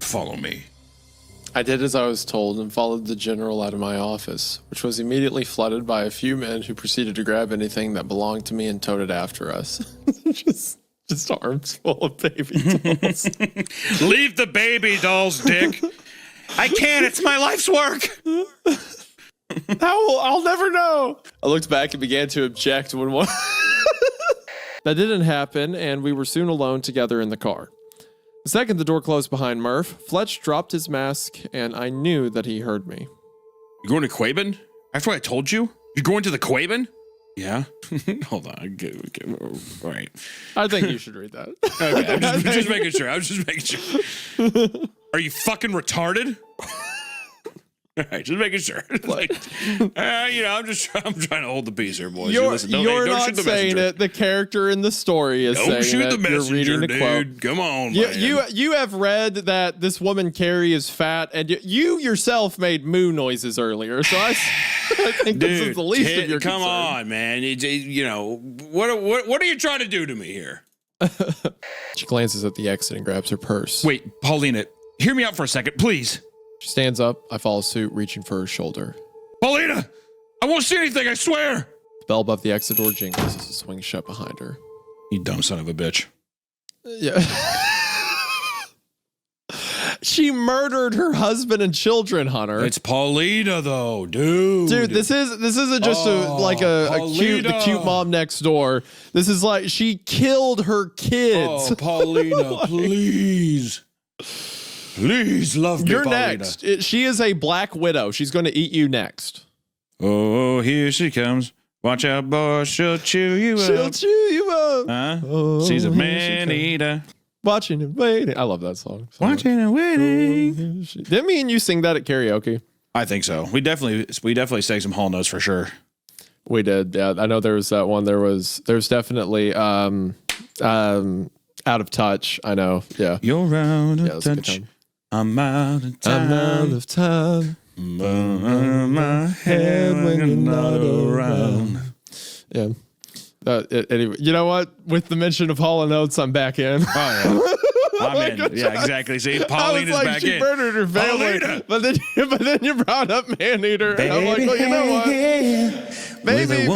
Follow me. I did as I was told and followed the general out of my office, which was immediately flooded by a few men who proceeded to grab anything that belonged to me and towed it after us. just arms full of baby dolls. Leave the baby dolls, Dick. I can't. It's my life's work. I'll never know. I looked back and began to object when one. That didn't happen, and we were soon alone together in the car. The second the door closed behind Murph, Fletch dropped his mask, and I knew that he heard me. You going to Quaben? After what I told you? You're going to the Quaben? Yeah. Hold on. All right. I think you should read that. Okay, I'm just making sure. I was just making sure. Are you fucking retarded? All right, just making sure. Like, I'm trying to hold the peace here, boys. You're don't not shoot the saying messenger. it. The character in the story is Don't saying shoot it. the messenger, You're reading the dude. quote. Come on, You have read that this woman Carrie is fat, and you yourself made moo noises earlier. So I think this is the least of your come concern. on, man. What are you trying to do to me here? She glances at the exit and grabs her purse. Wait, Paulina, hear me out for a second, please. She stands up. I follow suit, reaching for her shoulder. Paulina, I won't see anything, I swear. The bell above the exit door jingles as it swings shut behind her. You dumb son of a bitch. Yeah. She murdered her husband and children, Hunter. It's Paulina, though, dude. Dude, this isn't just the cute mom next door. This is like she killed her kids. Oh, Paulina, please. Please love me, You're Paulina. next. She is a black widow. She's going to eat you next. Oh, here she comes. Watch out, boy. She'll chew you up. She'll chew you up. Huh? Oh, She's a here man she eater. Watching and waiting. I love that song. Watching and waiting. Didn't me and you sing that at karaoke? I think so. We definitely sang some Hall notes for sure. We did. Yeah, I know there was that one. There's definitely Out of Touch. I know. Yeah. You're out of Yeah, that's a good touch. time. I'm out of time. I'm out of time. My head when you're not around. Yeah. Anyway, you know what? With the mention of Hall and Oates, I'm back in. Oh, yeah. I'm in. Yeah, exactly. See, Paulina's I was like, back she in. murdered her family. Paulina! But then you brought up Maneater. And I'm like, well, you know what? Maybe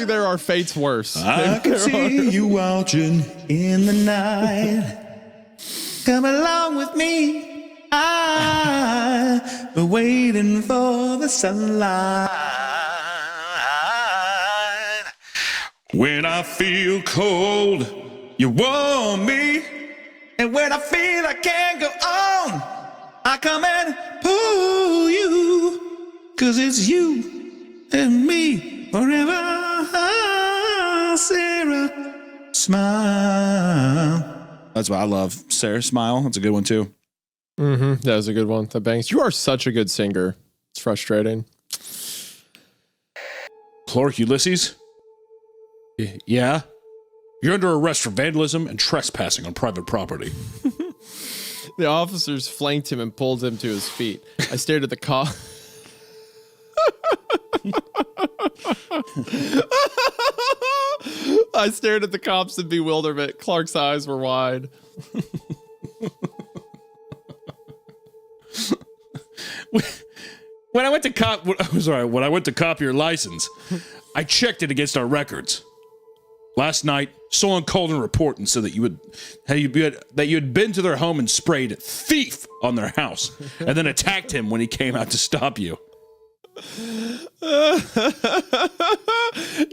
there are fates worse. I can see you watching in the night. Come along with me. I've been waiting for the sunlight. When I feel cold, you warm me. And when I feel I can't go on, I come and pull you. 'Cause it's you and me forever. Sarah, smile. That's what I love. Sarah Smile. That's a good one too. Mm-hmm. That was a good one. That bangs. You are such a good singer. It's frustrating. Clerk Ulysses? Yeah? You're under arrest for vandalism and trespassing on private property. The officers flanked him and pulled him to his feet. I stared at the cop. I stared at the cops in bewilderment. Clark's eyes were wide. When I went to copy your license, I checked it against our records. Last night, someone called in a report and said that you had been to their home and sprayed thief on their house, and then attacked him when he came out to stop you.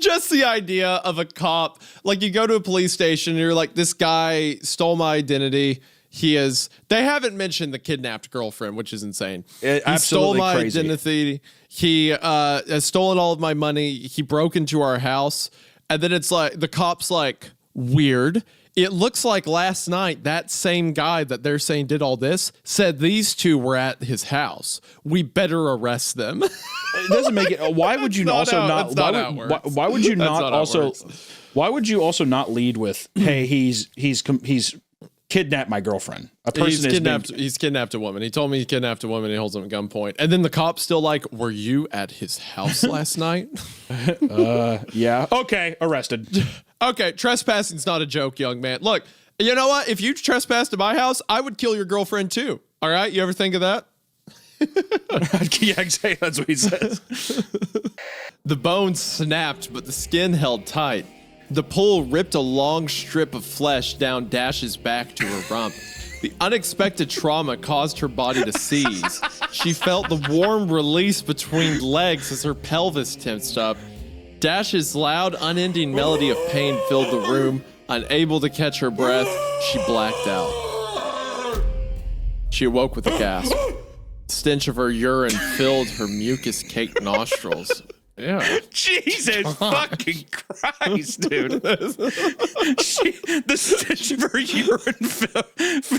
Just the idea of a cop, like you go to a police station and you're like, this guy stole my identity. They haven't mentioned the kidnapped girlfriend, which is insane. He stole my identity. He has stolen all of my money. He broke into our house. And then it's like, the cop's like, weird. It looks like last night, that same guy that they're saying did all this said these two were at his house. We better arrest them. It doesn't make it. Why would you also not? Why would you not also? Why would you also not lead with, hey, he's kidnapped my girlfriend. He's kidnapped a woman. He told me he kidnapped a woman. He holds him at gunpoint. And then the cop's still like, were you at his house last night? Yeah. Okay. Arrested. Okay. Trespassing's not a joke, young man. Look, you know what? If you trespassed to my house, I would kill your girlfriend too. All right. You ever think of that? Yeah, exactly. That's what he says. The bones snapped, but the skin held tight. The pull ripped a long strip of flesh down Dash's back to her rump. The unexpected trauma caused her body to seize. She felt the warm release between legs as her pelvis tensed up. Dash's loud, unending melody of pain filled the room. Unable to catch her breath, she blacked out. She awoke with a gasp. The stench of her urine filled her mucus-caked nostrils. Yeah. Jesus fucking Christ, dude. The stench of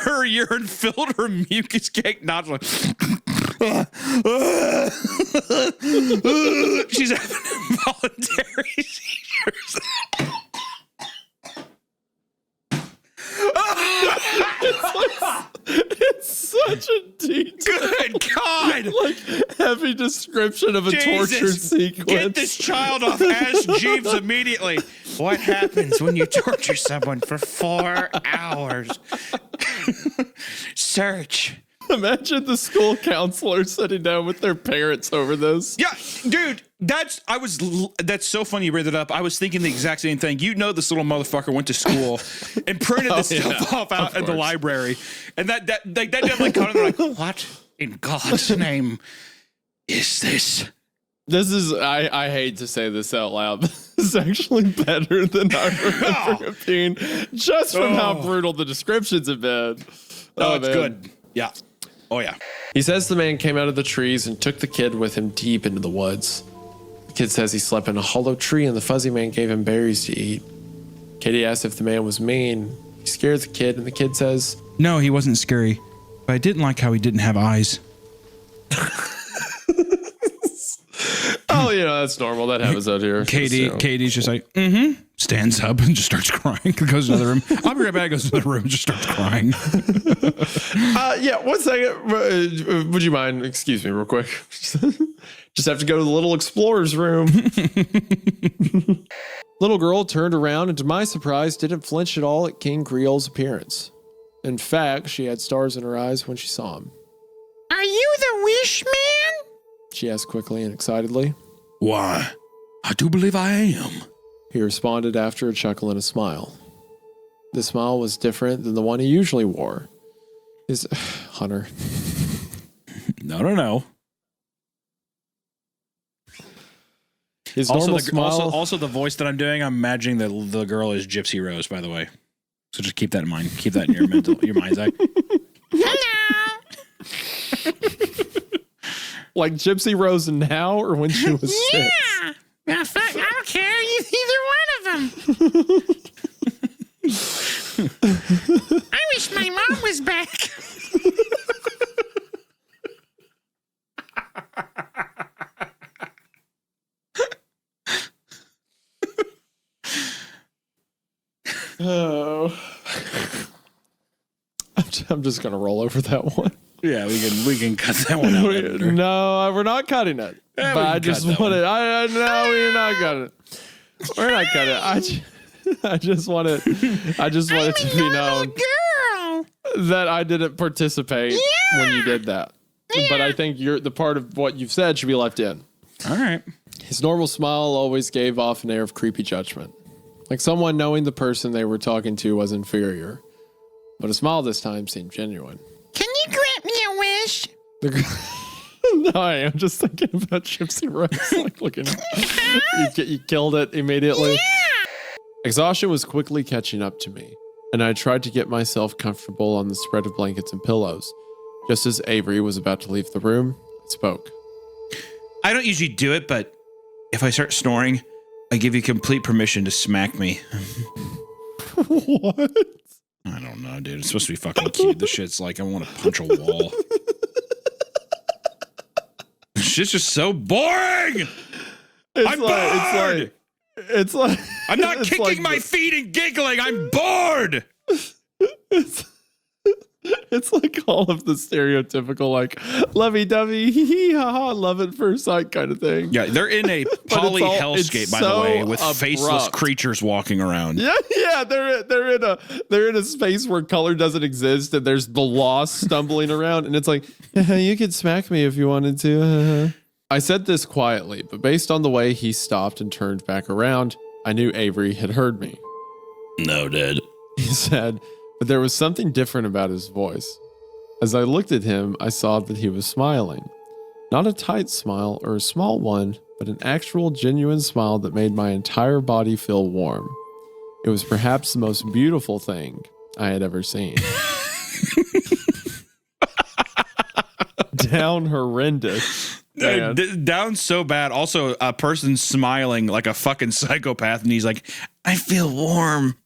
her urine filled her mucus cake nostril. She's having involuntary seizures. It's such a detailed, good God, like heavy description of a torture sequence. Get this child off Ask Jeeves immediately. What happens when you torture someone for 4 hours? Search Imagine the school counselor sitting down with their parents over this. Yeah, dude, that's so funny you bring that up. I was thinking the exact same thing. You know, this little motherfucker went to school and printed this stuff off out at the library, and that definitely caught him. Like, what in God's name is this? This is, I hate to say this out loud, but this is actually better than I remember it being, just from how brutal the descriptions have been. Oh, it's good. Yeah. Oh, yeah. He says the man came out of the trees and took the kid with him deep into the woods. The kid says he slept in a hollow tree and the fuzzy man gave him berries to eat. Katie asks if the man was mean. He scared the kid, and the kid says, No, he wasn't scary, but I didn't like how he didn't have eyes. oh, that's normal. That happens out here. Katie's just like, stands up and just starts crying. Goes to the room. I'll be right back. Goes to the room and just starts crying. 1 second. Would you mind? Excuse me real quick. Just have to go to the little explorer's room. Little girl turned around and, to my surprise, didn't flinch at all at King Creole's appearance. In fact, she had stars in her eyes when she saw him. Are you the wish man? She asked quickly and excitedly. Why, I do believe I am. He responded after a chuckle and a smile. The smile was different than the one he usually wore. His Hunter. No. His normal smile. Also, the voice that I'm doing, I'm imagining the girl is Gypsy Rose, by the way. So just keep that in mind. Keep that in your mind's eye. Hello. Like Gypsy Rose now, or when she was 6? Yeah. Matter of fact, I don't care either one of them. I wish my mom was back. Oh. I'm just gonna roll over that one. Yeah, we can cut that one out. No, we're not cutting it. Yeah, but I just want it. No, we're not cutting it. We're not cutting it. I just want it. I just want it to be known Girl. that I didn't participate when you did that. Yeah. But I think the part of what you've said should be left in. All right. His normal smile always gave off an air of creepy judgment, like someone knowing the person they were talking to was inferior. But a smile this time seemed genuine. Can you grant me a wish? No, I am just thinking about Gypsy Rose. Like, looking, you killed it immediately. Yeah. Exhaustion was quickly catching up to me, and I tried to get myself comfortable on the spread of blankets and pillows. Just as Avery was about to leave the room, I spoke. I don't usually do it, but if I start snoring, I give you complete permission to smack me. What? I don't know, dude. It's supposed to be fucking cute. This shit's like, I want to punch a wall. This shit's just so boring. I'm bored. It's like I'm not kicking my feet and giggling. I'm bored. It's like all of the stereotypical, like, lovey-dovey, hee-hee, ha-ha, love at first sight kind of thing. Yeah, they're in a poly hellscape, by the way, with faceless creatures walking around. Yeah, they're in a space where color doesn't exist, and there's the lost stumbling around, and it's like, you could smack me if you wanted to. I said this quietly, but based on the way he stopped and turned back around, I knew Avery had heard me. No, Dad. He said, but there was something different about his voice. As I looked at him, I saw that he was smiling. Not a tight smile or a small one, but an actual genuine smile that made my entire body feel warm. It was perhaps the most beautiful thing I had ever seen. Down horrendous. Down so bad. Also, a person smiling like a fucking psychopath, and he's like, I feel warm.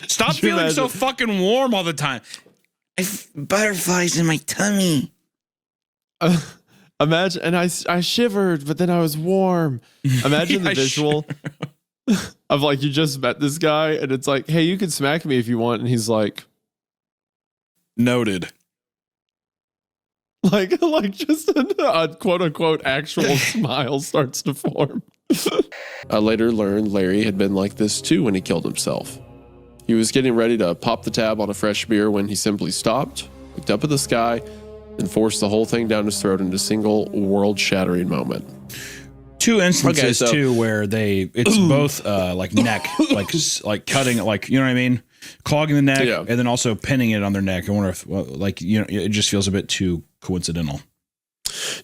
Stop feeling so fucking warm all the time. Butterflies in my tummy. Imagine, and I shivered, but then I was warm. Imagine the visual of like, you just met this guy, and it's like, hey, you can smack me if you want, and he's like, noted. Like just a quote unquote actual smile starts to form. I later learned Larry had been like this too when he killed himself. He was getting ready to pop the tab on a fresh beer when he simply stopped, looked up at the sky, and force the whole thing down his throat in a single world-shattering moment. 2 instances Okay, so- too where it's both like neck, like cutting, like, you know what I mean, clogging the neck, Yeah. and then also pinning it on their neck. I wonder if it just feels a bit too coincidental.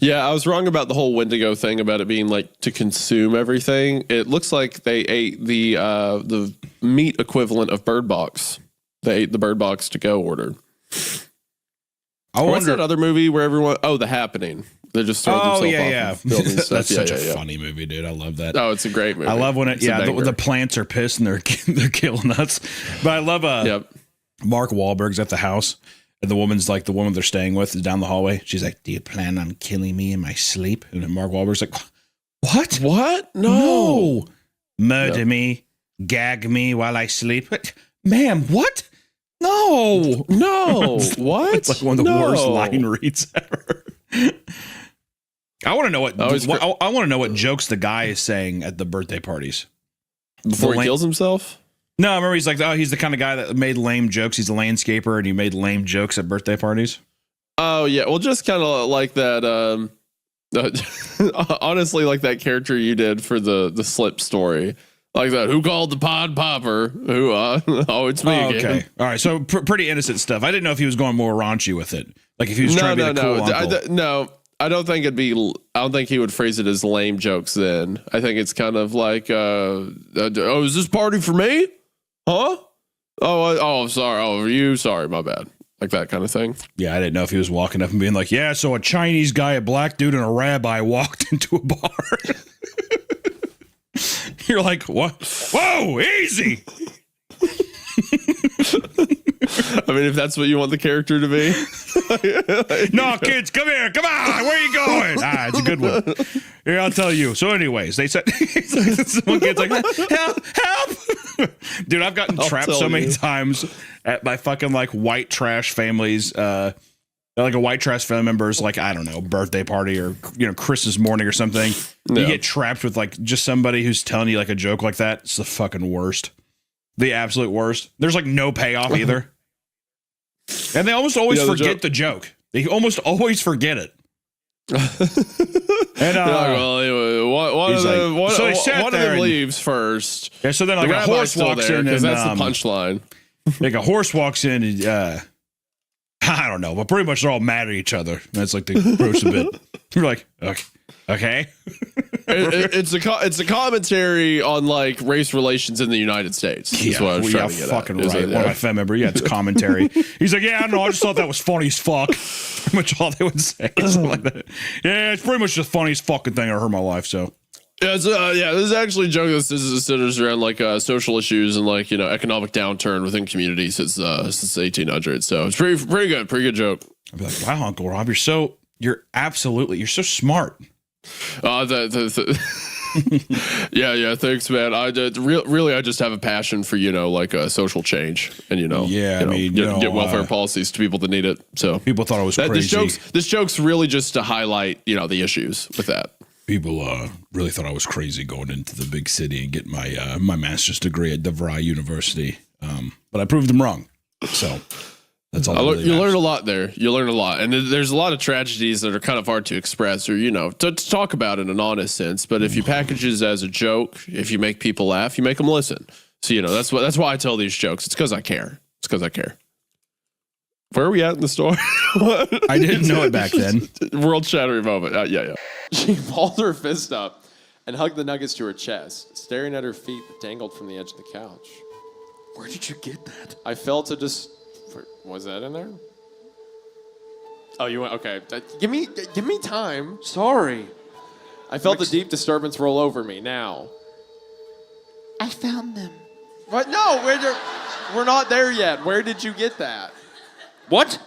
Yeah, I was wrong about the whole Wendigo thing about it being like to consume everything. It looks like they ate the meat equivalent of Bird Box. They ate the Bird Box to go order. What's that other movie where everyone? Oh, The Happening. They just throw themselves off of buildings and stuff. That's such a funny movie, dude. I love that. Oh, it's a great movie. I love when It's a banger. the plants are pissed and they're killing us. But I love Mark Wahlberg's at the house. And the woman's like, the woman they're staying with is down the hallway. She's like, "Do you plan on killing me in my sleep?" And then Mark Wahlberg's like, "What? What? No. Murder me, gag me while I sleep." Ma'am, what? No. What? It's like one of the worst line reads ever. I want to know what I want to know what jokes the guy is saying at the birthday parties Before he kills himself? No, I remember he's like, oh, he's the kind of guy that made lame jokes. He's a landscaper, and he made lame jokes at birthday parties. Oh yeah, well, just kind of like that. Honestly, like that character you did for the slip story, like that. Who called the pod popper? Who? Oh, it's me again. Okay, all right. So pretty innocent stuff. I didn't know if he was going more raunchy with it, like if he was trying to be the cool uncle. No, I don't think it'd be. I don't think he would phrase it as lame jokes. Then I think it's kind of like, oh, is this party for me? Huh? Oh, sorry. Oh, you? Sorry, my bad. Like that kind of thing. Yeah, I didn't know if he was walking up and being like, yeah, so a Chinese guy, a black dude, and a rabbi walked into a bar. You're like, what? Whoa, easy. I mean, if that's what you want the character to be. No, kids, come here. Come on. Where are you going? It's a good one. Here, I'll tell you. So anyways, they said, one kid's like, help. Dude, I've gotten trapped so many times at my fucking like white trash families, like a white trash family member's, like, I don't know, birthday party or, Christmas morning or something. You get trapped with like just somebody who's telling you like a joke like that. It's the fucking worst. The absolute worst. There's like no payoff either. And they almost always forget the joke. They almost always forget it. And one of them leaves first. Yeah, so then like a horse walks in, because and that's the punchline. Like a horse walks in, and I don't know, but pretty much they're all mad at each other. That's like the gross a bit. You're like, okay. It's a commentary on like race relations in the United States. Is what I was trying to get fucking at. right. One of my family member, it's commentary. He's like, yeah, I don't know, I just thought that was funny as fuck. Pretty much all they would say, something like that. Yeah, it's pretty much the funniest fucking thing I heard in my life. So. Yeah, this is actually a joke that centers around like social issues and like economic downturn within communities since 1800. So it's pretty good joke. I'd be like, wow, Uncle Rob, you're so smart. Yeah, thanks, man. I just have a passion for like social change and get welfare policies to people that need it. So people thought I was crazy. This joke's really just to highlight the issues with that. People really thought I was crazy going into the big city and getting my master's degree at DeVry University, but I proved them wrong. So. That's all. You learn a lot there. You learn a lot, and there's a lot of tragedies that are kind of hard to express or to talk about in an honest sense. But if you package it as a joke, if you make people laugh, you make them listen. So that's why I tell these jokes. It's because I care. Where are we at in the story? I didn't know it back then. World shattering moment. Yeah. She balled her fist up and hugged the nuggets to her chest, staring at her feet that dangled from the edge of the couch. Where did you get that? I fell to just. Was that in there? Oh, you went. Okay. Give me time. Sorry. I felt the deep disturbance roll over me. Now. I found them. What? No, we're not there yet. Where did you get that? What?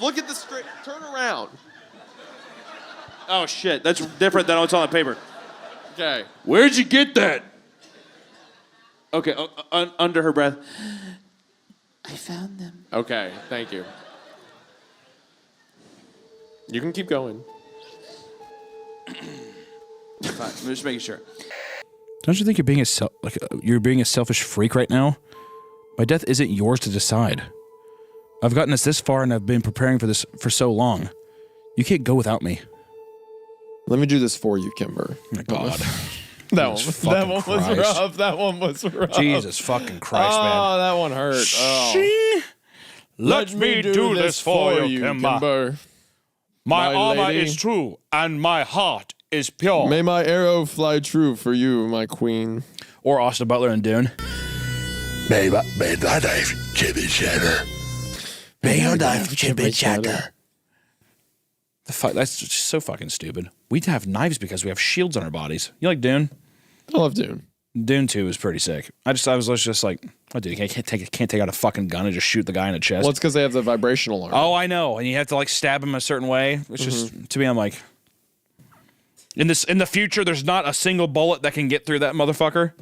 Look at the straight. Turn around. Oh shit! That's different than what's on the paper. Okay. Where'd you get that? Okay. Under her breath. I found them. Okay, thank you. You can keep going. Fine, I'm just making sure. Don't you think you're being a selfish freak right now? My death isn't yours to decide. I've gotten us this far, and I've been preparing for this for so long. You can't go without me. Let me do this for you, Kimber. Oh my God. That one Jesus was fucking Christ. rough. That one was rough. Jesus fucking Christ, man. Oh, that one hurt. Oh. Shing. Let me do this for you, Kimber. My armor lady. is true, and my heart is pure. May my arrow fly true for you, my queen. Or Austin Butler and Dune. May thy knife chip and shatter. May your knife chip and shatter. That's just so fucking stupid. We have knives because we have shields on our bodies. You like Dune? I love Dune. Dune 2 was pretty sick. I was just like, oh, dude, you can't take out a fucking gun and just shoot the guy in the chest. Well, it's because they have the vibrational armor. Oh, I know. And you have to like stab him a certain way. It's just, to me, I'm like, in the future, there's not a single bullet that can get through that motherfucker.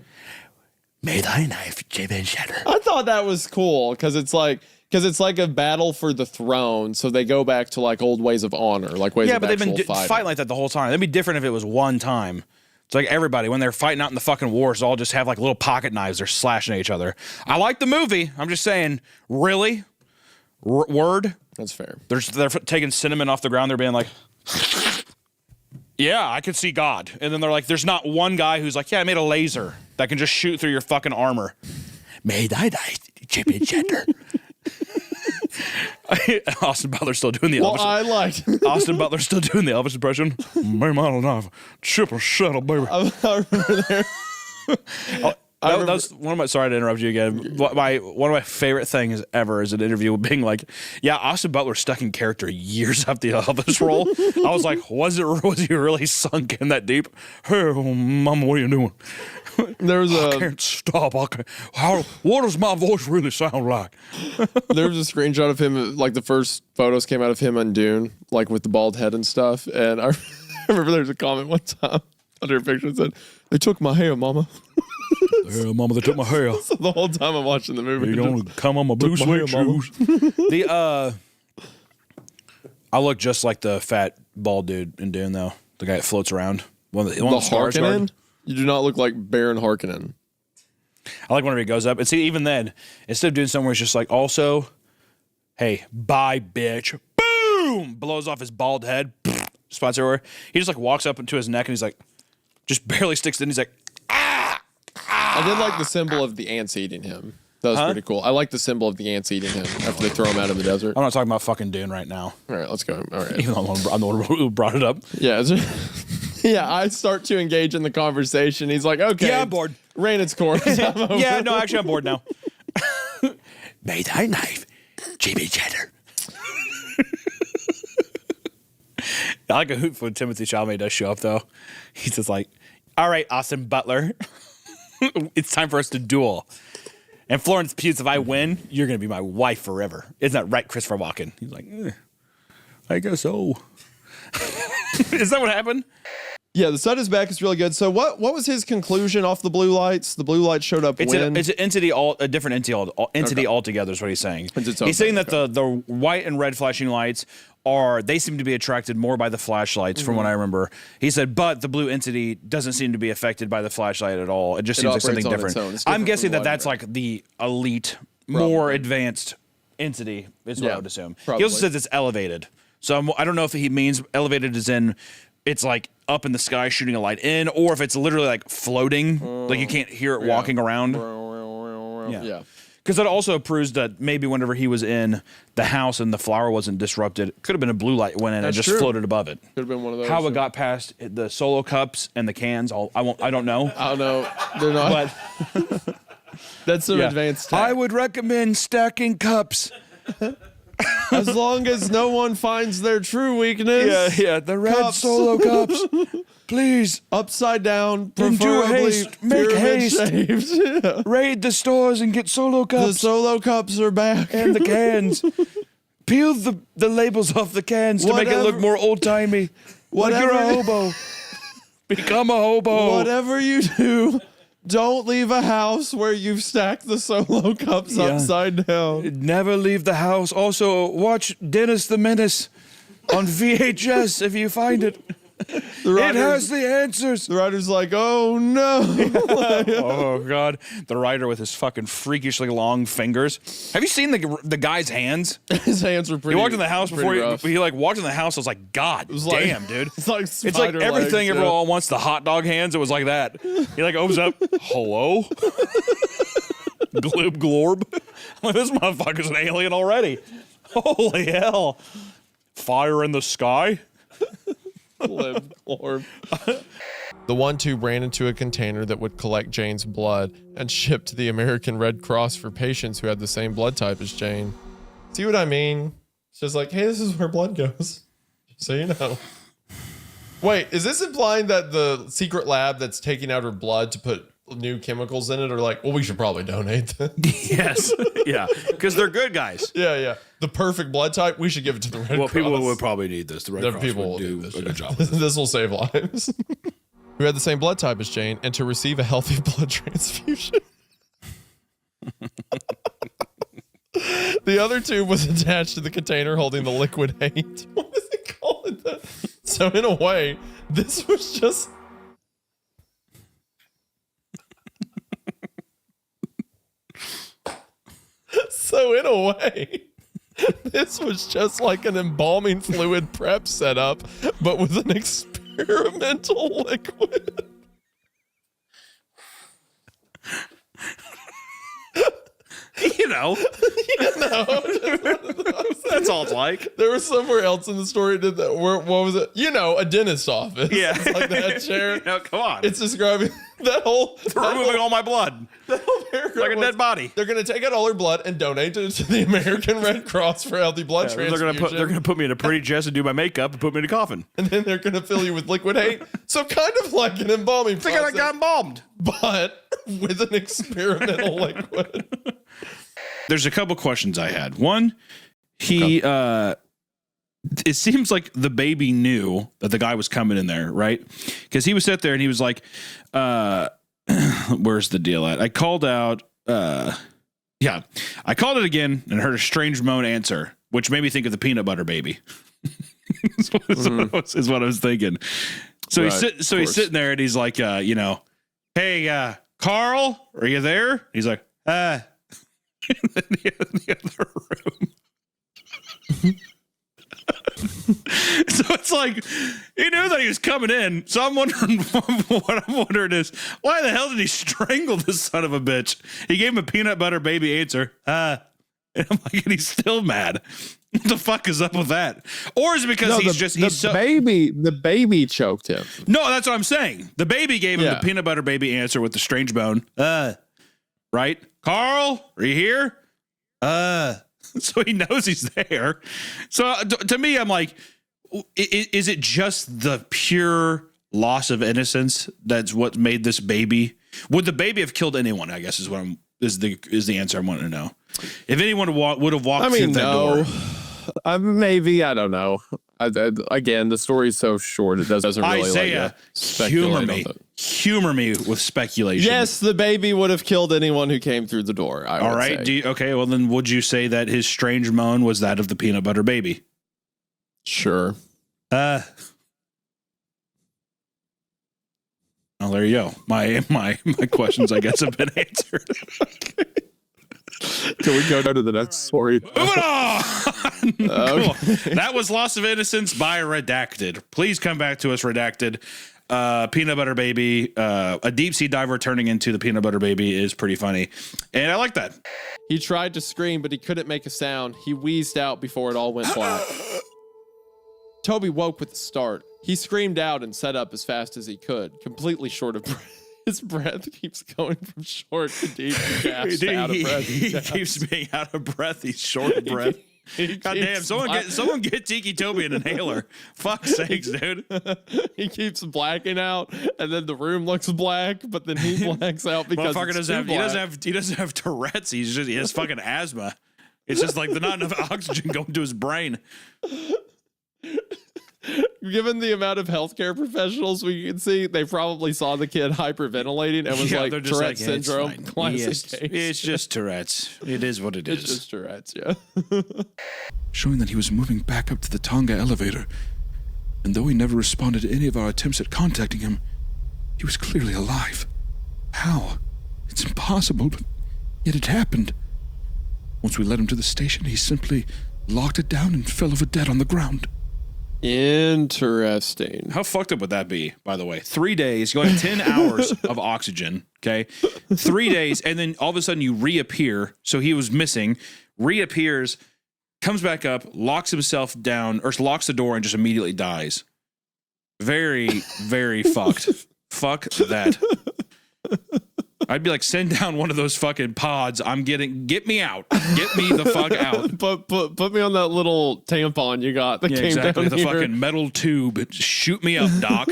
May thy knife chip and shatter. I thought that was cool because it's like a battle for the throne, so they go back to like old ways of honor, like ways of but they've been actual fighting. fighting like that the whole time. It'd be different if it was one time. It's like everybody, when they're fighting out in the fucking wars, all just have like little pocket knives. They're slashing at each other. I like the movie. I'm just saying, really? Word? That's fair. They're taking cinnamon off the ground. They're being like, yeah, I could see God. And then they're like, there's not one guy who's like, yeah, I made a laser that can just shoot through your fucking armor. May thy knife chip and shatter. Austin Butler's still doing the Elvis. I liked Austin Butler's still doing the Elvis impression. May my knife chip and shatter, baby. I remember there. That was one of my. Sorry to interrupt you again. One of my favorite things ever is an interview being like, "Yeah, Austin Butler stuck in character years after the Elvis role." I was like, "Was he really sunk in that deep?" Hey, mama, what are you doing? There was I can't stop. What does my voice really sound like? There was a screenshot of him, like the first photos came out of him on Dune, like with the bald head and stuff. And I remember there was a comment one time under a picture that said, "They took my hair, mama." Yeah, mama, they took my hair. So the whole time I'm watching the movie, You don't come on my blue suede shoes. I look just like the fat bald dude in Dune, though. The guy that floats around. One of the Harkonnen? You do not look like Baron Harkonnen. I like whenever he goes up. And see, even then, instead of doing something where he's just like, also, hey, bye, bitch. Boom! Blows off his bald head. Spots everywhere. He just like walks up into his neck and he's like, just barely sticks it in. He's like, I did like the symbol of the ants eating him. That was pretty cool. I like the symbol of the ants eating him after they throw him out in the desert. I'm not talking about fucking Dune right now. All right, let's go. All right. Even though I'm the one who brought it up. Yeah. Yeah, I start to engage in the conversation. He's like, okay. Yeah, I'm bored. Ran its course. Yeah, no, actually, I'm bored now. May thy knife chip and shatter. I like a hoot when Timothy Chalamet does show up, though. He's just like, all right, Austin Butler. It's time for us to duel. And Florence Pugh, if I win, you're going to be my wife forever. Isn't that right, Christopher Walken? He's like, I guess so. Is that what happened? Yeah, the sun is back. It's really good. So what was his conclusion off the blue lights? The blue lights showed up when? It's an entity, a different entity altogether is what he's saying. He's saying that the white and red flashing lights they seem to be attracted more by the flashlights from what I remember. He said, but the blue entity doesn't seem to be affected by the flashlight at all. It just seems like something different. I'm guessing that's like the elite, more advanced entity is what I would assume. Probably. He also says it's elevated. So I don't know if he means elevated as in it's like up in the sky shooting a light in, or if it's literally like floating, like you can't hear it walking around. Yeah. Because that also proves that maybe whenever he was in the house and the flower wasn't disrupted, it could have been a blue light went in and just floated above it. Could have been one of those. How it got past the solo cups and the cans, I don't know. I don't know. They're not. But that's some advanced tech. I would recommend stacking cups. As long as no one finds their true weakness. Yeah, the red solo cups. Please. Upside down, Then do preferably haste. Make haste. Yeah. Raid the stores and get solo cups. The solo cups are back. And the cans. Peel the labels off the cans to make it look more old-timey. Like you're a hobo. Become a hobo. Whatever you do, don't leave a house where you've stacked the solo cups upside down. Never leave the house. Also, watch Dennis the Menace on VHS if you find it. It has the answers. The writer's like, oh no. Oh god, the writer with his fucking freakishly long fingers. Have you seen the guy's hands? His hands were pretty. He walked in the house before rough. he like walked in the house. I was like, God damn, dude. It's like It's like everything everyone wants. The hot dog hands. It was like that. He like opens up. Hello. Glib glorb. I'm like, this motherfucker's an alien already. Holy hell. Fire in the sky. Glib glorb. The 1-2 ran into a container that would collect Jane's blood and ship to the American Red Cross for patients who had the same blood type as Jane. See what I mean? It's just like, hey, this is where blood goes. So you know. Wait, is this implying that the secret lab that's taking out her blood to put new chemicals in it are like, well, we should probably donate them? Yes. Yeah. Because they're good guys. Yeah. The perfect blood type, we should give it to the Red Cross. Well, people would probably need this. The Red Cross people would will do this, a good job. This will save lives. Who had the same blood type as Jane and to receive a healthy blood transfusion. The other tube was attached to the container holding the liquid hate. What is it called? That? So in a way, this was just... So in a way, this was just like an embalming fluid prep setup, but with an experimental liquid. You know. That's all it's like. There was somewhere else in the story did that. What was it? You know, a dentist office. Yeah. It's like that chair. Come on. It's describing that whole... removing all my blood. That whole paragraph like a dead body. They're going to take out all her blood and donate it to the American Red Cross for healthy blood transfusion. They're gonna put me in a pretty dress and do my makeup and put me in a coffin. And then they're going to fill you with liquid hate. So kind of like an embalming process. I got embalmed. But with an experimental liquid. There's a couple questions I had. One, it seems like the baby knew that the guy was coming in there, right? Because he was sitting there and he was like, where's the deal at? I called out, I called it again and heard a strange moan answer, which made me think of the peanut butter baby. is what I was thinking. So he's sitting there and he's like, hey, Carl, are you there? He's like, in the other room. So it's like he knew that he was coming in. So I'm wondering what I'm wondering is why the hell did he strangle this son of a bitch? He gave him a peanut butter baby answer. And I'm like, and he's still mad. What the fuck is up with that? Or is it because the baby choked him? No, that's what I'm saying. The baby gave him the peanut butter baby answer with the strange bone. Right? Carl, are you here? So he knows he's there. So to me, I'm like, is it just the pure loss of innocence that's what made this baby? Would the baby have killed anyone? I guess is the answer I want to know. If anyone would have walked through that door. Maybe, I don't know. Again, the story's so short, it doesn't really Isaiah, humor me with speculation. Yes, the baby would have killed anyone who came through the door. All right. Okay. Well, then would you say that his strange moan was that of the peanut butter baby? Sure. Well, there you go. My questions, I guess, have been answered. Okay. Can we go to the next story? Moving on. Cool. That was Loss of Innocence by Redacted. Please come back to us, Redacted. Peanut butter baby, a deep sea diver turning into the peanut butter baby is pretty funny, and I like that. He tried to scream, but he couldn't make a sound. He wheezed out before it all went black. Toby woke with a start. He screamed out and sat up as fast as he could, completely short of breath. His breath keeps going from short to deep to gasped out of breath. He keeps being out of breath. He's short of breath. God damn! Someone get Tiki Toby an inhaler. Fuck's sakes, dude. He keeps blacking out, and then the room looks black, but then he blacks out because he doesn't have Tourette's. He has fucking asthma. It's just like there's not enough oxygen going to his brain. Given the amount of healthcare professionals we can see, they probably saw the kid hyperventilating and was like Tourette's syndrome. It's just Tourette's. It is what it is. It's just Tourette's, yeah. Showing that he was moving back up to the Tonga elevator. And though he never responded to any of our attempts at contacting him, he was clearly alive. How? It's impossible, but yet it happened. Once we led him to the station, he simply locked it down and fell over dead on the ground. Interesting. How fucked up would that be, by the way? 3 days, you have 10 hours of oxygen, okay? 3 days, and then all of a sudden you reappear. So he was missing, reappears, comes back up, locks himself down, or locks the door and just immediately dies. Very, very fucked. Fuck that. I'd be like, send down one of those fucking pods. Get me out. Get me the fuck out. Put me on that little tampon you got that came exactly. down The here. fucking metal tube. Shoot me up, Doc.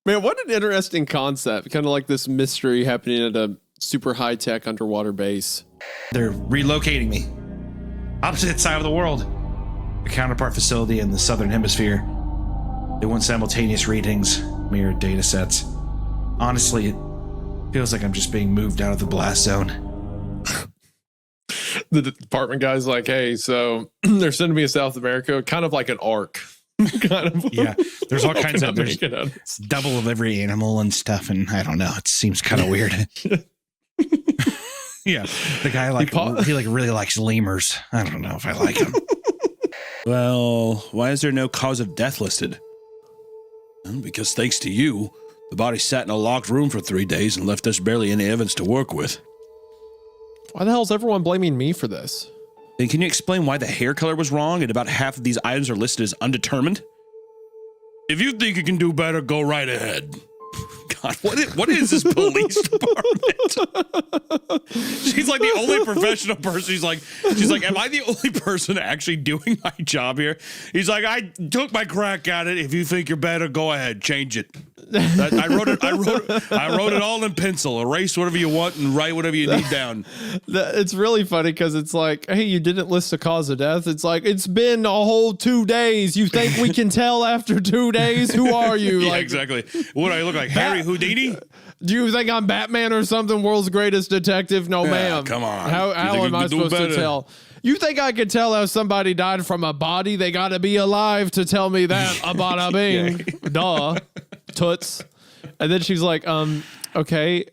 Man, what an interesting concept. Kind of like this mystery happening at a super high-tech underwater base. They're relocating me. Opposite side of the world. A counterpart facility in the southern hemisphere. They want simultaneous readings, mirror data sets. Honestly, it feels like I'm just being moved out of the blast zone. The department guy's like, hey, so they're sending me to South America, kind of like an arc. Yeah, there's all kinds of there's double of every animal and stuff, and I don't know. It seems kind of weird. Yeah, the guy he really likes lemurs. I don't know if I like him. Well, why is there no cause of death listed? Well, because thanks to you, the body sat in a locked room for 3 days and left us barely any evidence to work with. Why the hell is everyone blaming me for this? And can you explain why the hair color was wrong and about half of these items are listed as undetermined? If you think you can do better, go right ahead. God, what is this police department? She's like the only professional person. She's like, am I the only person actually doing my job here? He's like, I took my crack at it. If you think you're better, go ahead, change it. I wrote it all in pencil. Erase whatever you want and write whatever you need down. It's really funny because it's like, hey, you didn't list the cause of death. It's like, it's been a whole 2 days. You think we can tell after 2 days? Who are you? Yeah, like, exactly. What do I look like? Harry Houdini? Do you think I'm Batman or something? World's greatest detective? No, ma'am. Come on. How am I supposed to tell? You think I could tell how somebody died from a body? They got to be alive to tell me that. Bada bing. Duh. Toots. And then she's like, okay,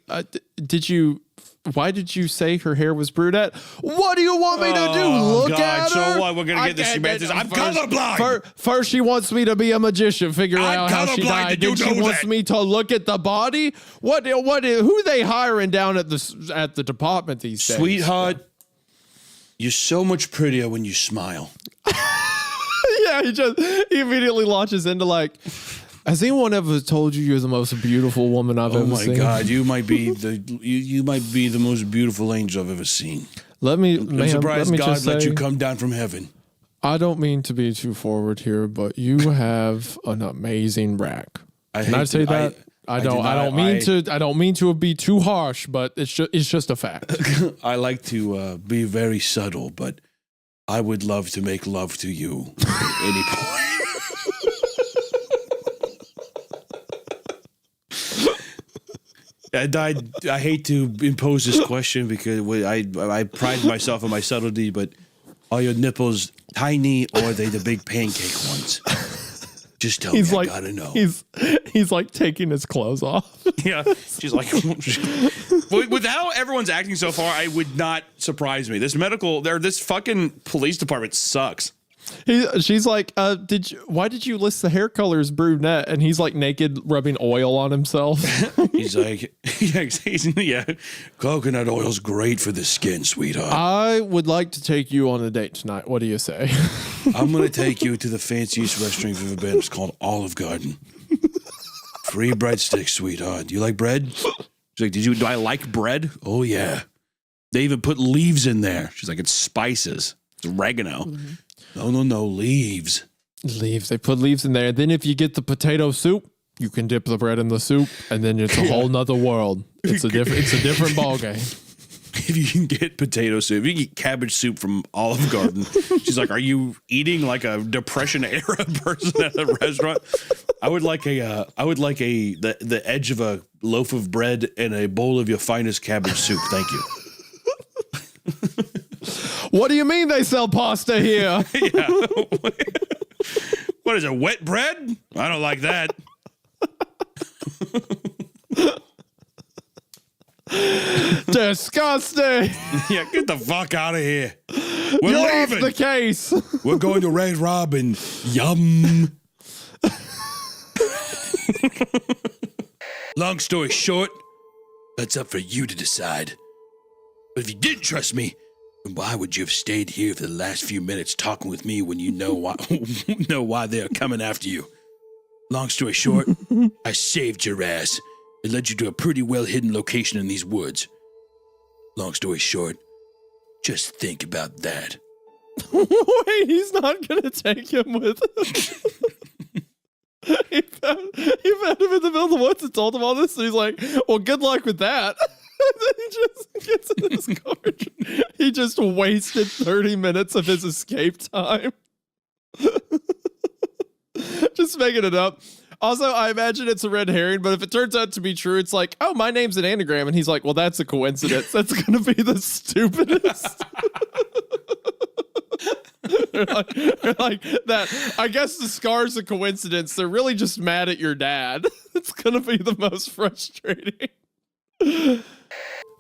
why did you say her hair was brunette? What do you want me to do? Look at her? So what? We're going to get this semantics. I'm colorblind. First, she wants me to be a magician, figure out how she died. Then she wants me to look at the body. Who are they hiring down at the department these days? Sweetheart, you're so much prettier when you smile. Yeah, he immediately launches into like, has anyone ever told you you're the most beautiful woman I've ever seen? Oh my God, you might be the most beautiful angel I've ever seen. I'm surprised God let you come down from heaven. I don't mean to be too forward here, but you have an amazing rack. Can I say that? I don't mean to be too harsh, but it's just a fact. I like to be very subtle, but I would love to make love to you at any point. I hate to impose this question because I pride myself on my subtlety, but are your nipples tiny or are they the big pancake ones? Just tell me, I gotta know. He's like taking his clothes off. Yeah, she's like, with how everyone's acting so far, I would not surprise me. This fucking police department sucks. She's like, why did you list the hair color as brunette? And he's like naked, rubbing oil on himself. He's like, yeah, coconut oil's great for the skin, sweetheart. I would like to take you on a date tonight. What do you say? I'm going to take you to the fanciest restaurant you've ever been. It's called Olive Garden. Free breadsticks, sweetheart. Do you like bread? She's like, do I like bread? Oh, yeah. They even put leaves in there. She's like, it's spices. It's oregano. Mm-hmm. No, leaves. Leaves. They put leaves in there. Then if you get the potato soup, you can dip the bread in the soup, and then it's a whole nother world. It's a different ball game. If you can get potato soup, if you can get cabbage soup from Olive Garden. She's like, are you eating like a Depression era person at a restaurant? I would like the edge of a loaf of bread and a bowl of your finest cabbage soup. Thank you. What do you mean they sell pasta here? What is it, wet bread? I don't like that. Disgusting. Yeah, get the fuck out of here. We're You're off leaving. the case. We're going to Red Robin. Yum. Long story short, that's up for you to decide. But if you didn't trust me, then why would you have stayed here for the last few minutes talking with me when you know why they're coming after you? Long story short, I saved your ass and led you to a pretty well-hidden location in these woods. Long story short, just think about that. Wait, he's not going to take him with him. he found him in the middle of the woods and told him all this. And he's like, well, good luck with that. And then he just gets in his car. He just wasted 30 minutes of his escape time. Just making it up. Also, I imagine it's a red herring, but if it turns out to be true, it's like, oh, my name's an anagram. And he's like, well, that's a coincidence. That's going to be the stupidest. like that. I guess the scar's a coincidence. They're really just mad at your dad. It's going to be the most frustrating.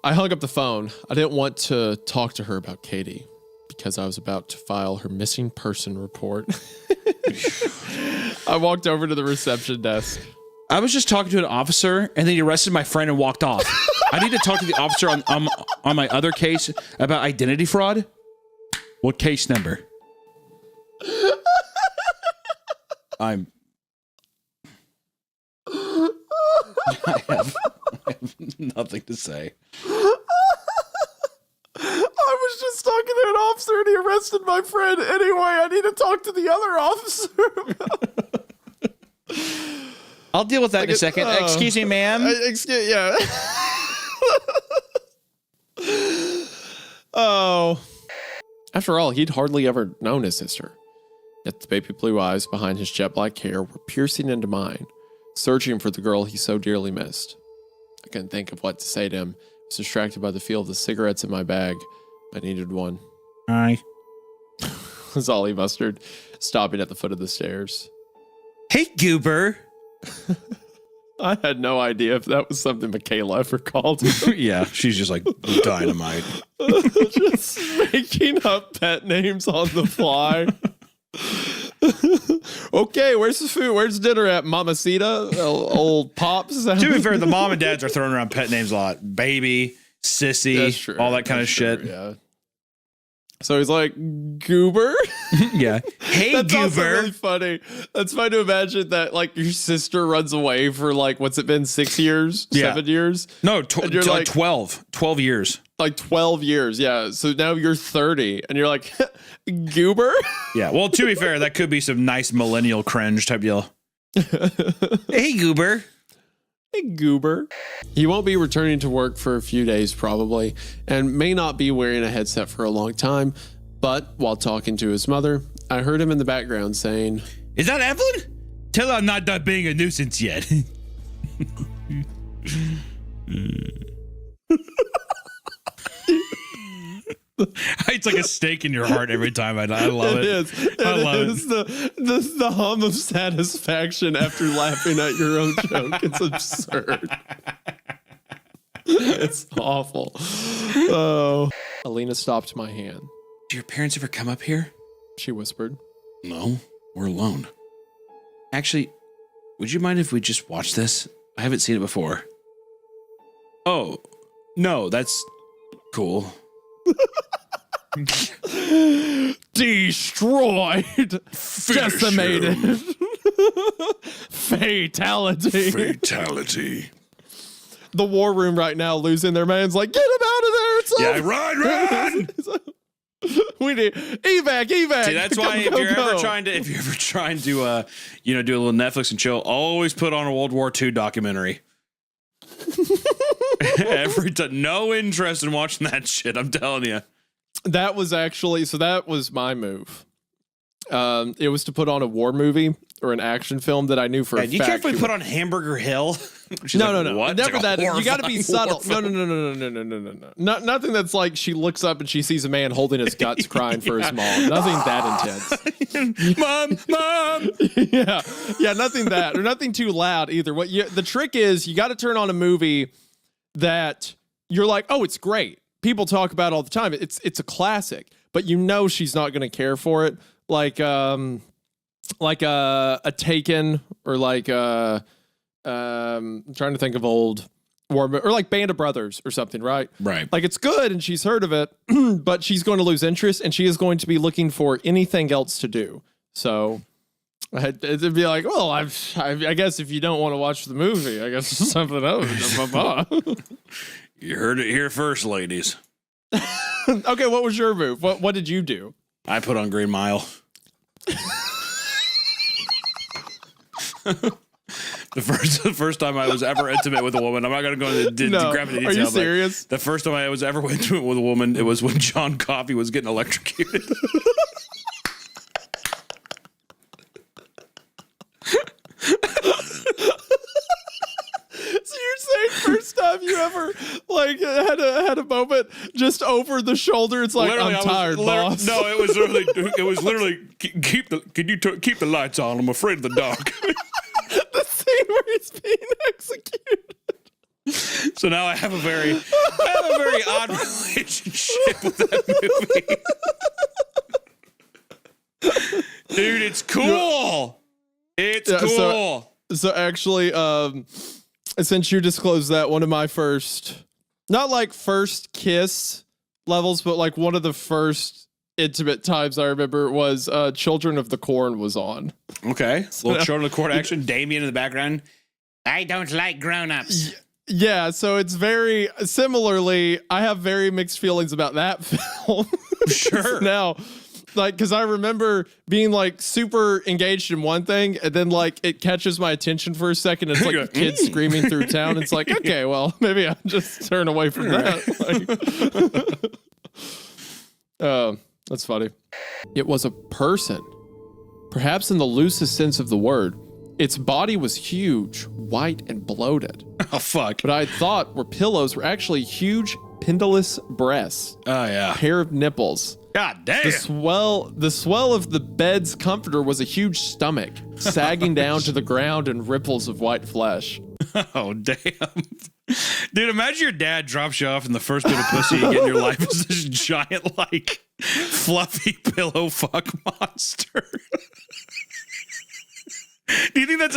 I hung up the phone. I didn't want to talk to her about Katie because I was about to file her missing person report. I walked over to the reception desk. I was just talking to an officer, and then he arrested my friend and walked off. I need to talk to the officer on my other case about identity fraud. What case number? I have nothing to say. I was just talking to an officer and he arrested my friend. Anyway, I need to talk to the other officer. I'll deal with that in a second. Excuse me, ma'am. Yeah. Oh. After all, he'd hardly ever known his sister. Yet the baby blue eyes behind his jet black hair were piercing into mine, searching for the girl he so dearly missed. I couldn't think of what to say to him. I was distracted by the feel of the cigarettes in my bag. I needed one. Hi. Was all he mustered, stopping at the foot of the stairs. Hey, Goober. I had no idea if that was something Michaela ever called him. Yeah, she's just like dynamite. Just making up pet names on the fly. Okay, where's the food? Where's dinner at? Mamacita? Old Pops? To be fair, the mom and dads are throwing around pet names a lot. Baby, sissy, all that kind of shit. Yeah. So he's like, Goober? Yeah. Hey, That's Goober. also really funny. That's funny to imagine that, like, your sister runs away for, like, what's it been, 6 years? Yeah. 7 years? No, you're like 12 years. Like 12 years, yeah. So now you're 30, and you're like, Goober? Yeah, well, to be fair, that could be some nice millennial cringe type deal. Hey, Goober. Hey, Goober. He won't be returning to work for a few days probably, and may not be wearing a headset for a long time, but while talking to his mother, I heard him in the background saying, Is that Evelyn? Tell her I'm not done being a nuisance yet. It's like a stake in your heart every time. I love it. I love it. The hum of satisfaction after laughing at your own joke. It's absurd. It's awful. Oh. Alina stopped my hand. Do your parents ever come up here? She whispered. No, we're alone. Actually, would you mind if we just watch this? I haven't seen it before. Oh, no, that's cool. Destroyed. Decimated. Fatality. Fatality. The war room right now losing their minds like, get him out of there. It's Yeah, over." run. We need evac. See, that's why if you're ever trying to do a little Netflix and chill, always put on a World War II documentary. Every time, no interest in watching that shit. I'm telling you. That was actually, so that was my move. It was to put on a war movie, or an action film that I knew for a You fact. carefully put on Hamburger Hill. No. What? Never It's that. like a You got to be horrifying subtle. No. Nothing that's like she looks up and she sees a man holding his guts crying for his mom. Nothing that intense. Mom. Yeah. Nothing that or nothing too loud either. The trick is you got to turn on a movie that you're like, oh, it's great. People talk about it all the time. It's a classic, but you know she's not going to care for it. Like a Taken or like I'm trying to think of old war or like Band of Brothers or something, right? Right. Like it's good and she's heard of it, but she's going to lose interest and she is going to be looking for anything else to do. So it'd be like, well, I guess if you don't want to watch the movie, I guess it's something else. You heard it here first, ladies. Okay, what was your move? What did you do? I put on Green Mile. The first time I was ever intimate with a woman, I'm not going to go into grab the detail. Are you serious? The first time I was ever intimate with a woman, it was when John Coffey was getting electrocuted. So you're saying first time you ever like had a moment just over the shoulder? It's like I'm tired, boss. No, it was literally keep the lights on. I'm afraid of the dark. The scene where he's being executed. So now I have a very odd relationship with that movie. Dude, it's cool. It's cool. So actually, since you disclosed that, one of my first, not like first kiss levels, but like one of the first intimate times I remember was Children of the Corn was on. Okay. Little Children of the Corn action. Damien in the background. I don't like grown-ups. Yeah, so it's very similarly, I have very mixed feelings about that film. Sure. Now, like, because I remember being like super engaged in one thing, and then like it catches my attention for a second. It's like kids screaming through town. It's like, okay, well, maybe I'll just turn away from that. That's funny. It was a person, perhaps in the loosest sense of the word. Its body was huge, white, and bloated. Oh, fuck. But I thought pillows were actually huge, pendulous breasts. Oh, yeah. Pair of nipples. God damn. The swell of the bed's comforter was a huge stomach, sagging down to the ground in ripples of white flesh. Oh, damn. Dude, imagine your dad drops you off and the first bit of pussy you get in your life is this giant, like, fluffy pillow fuck monster. Do you think that's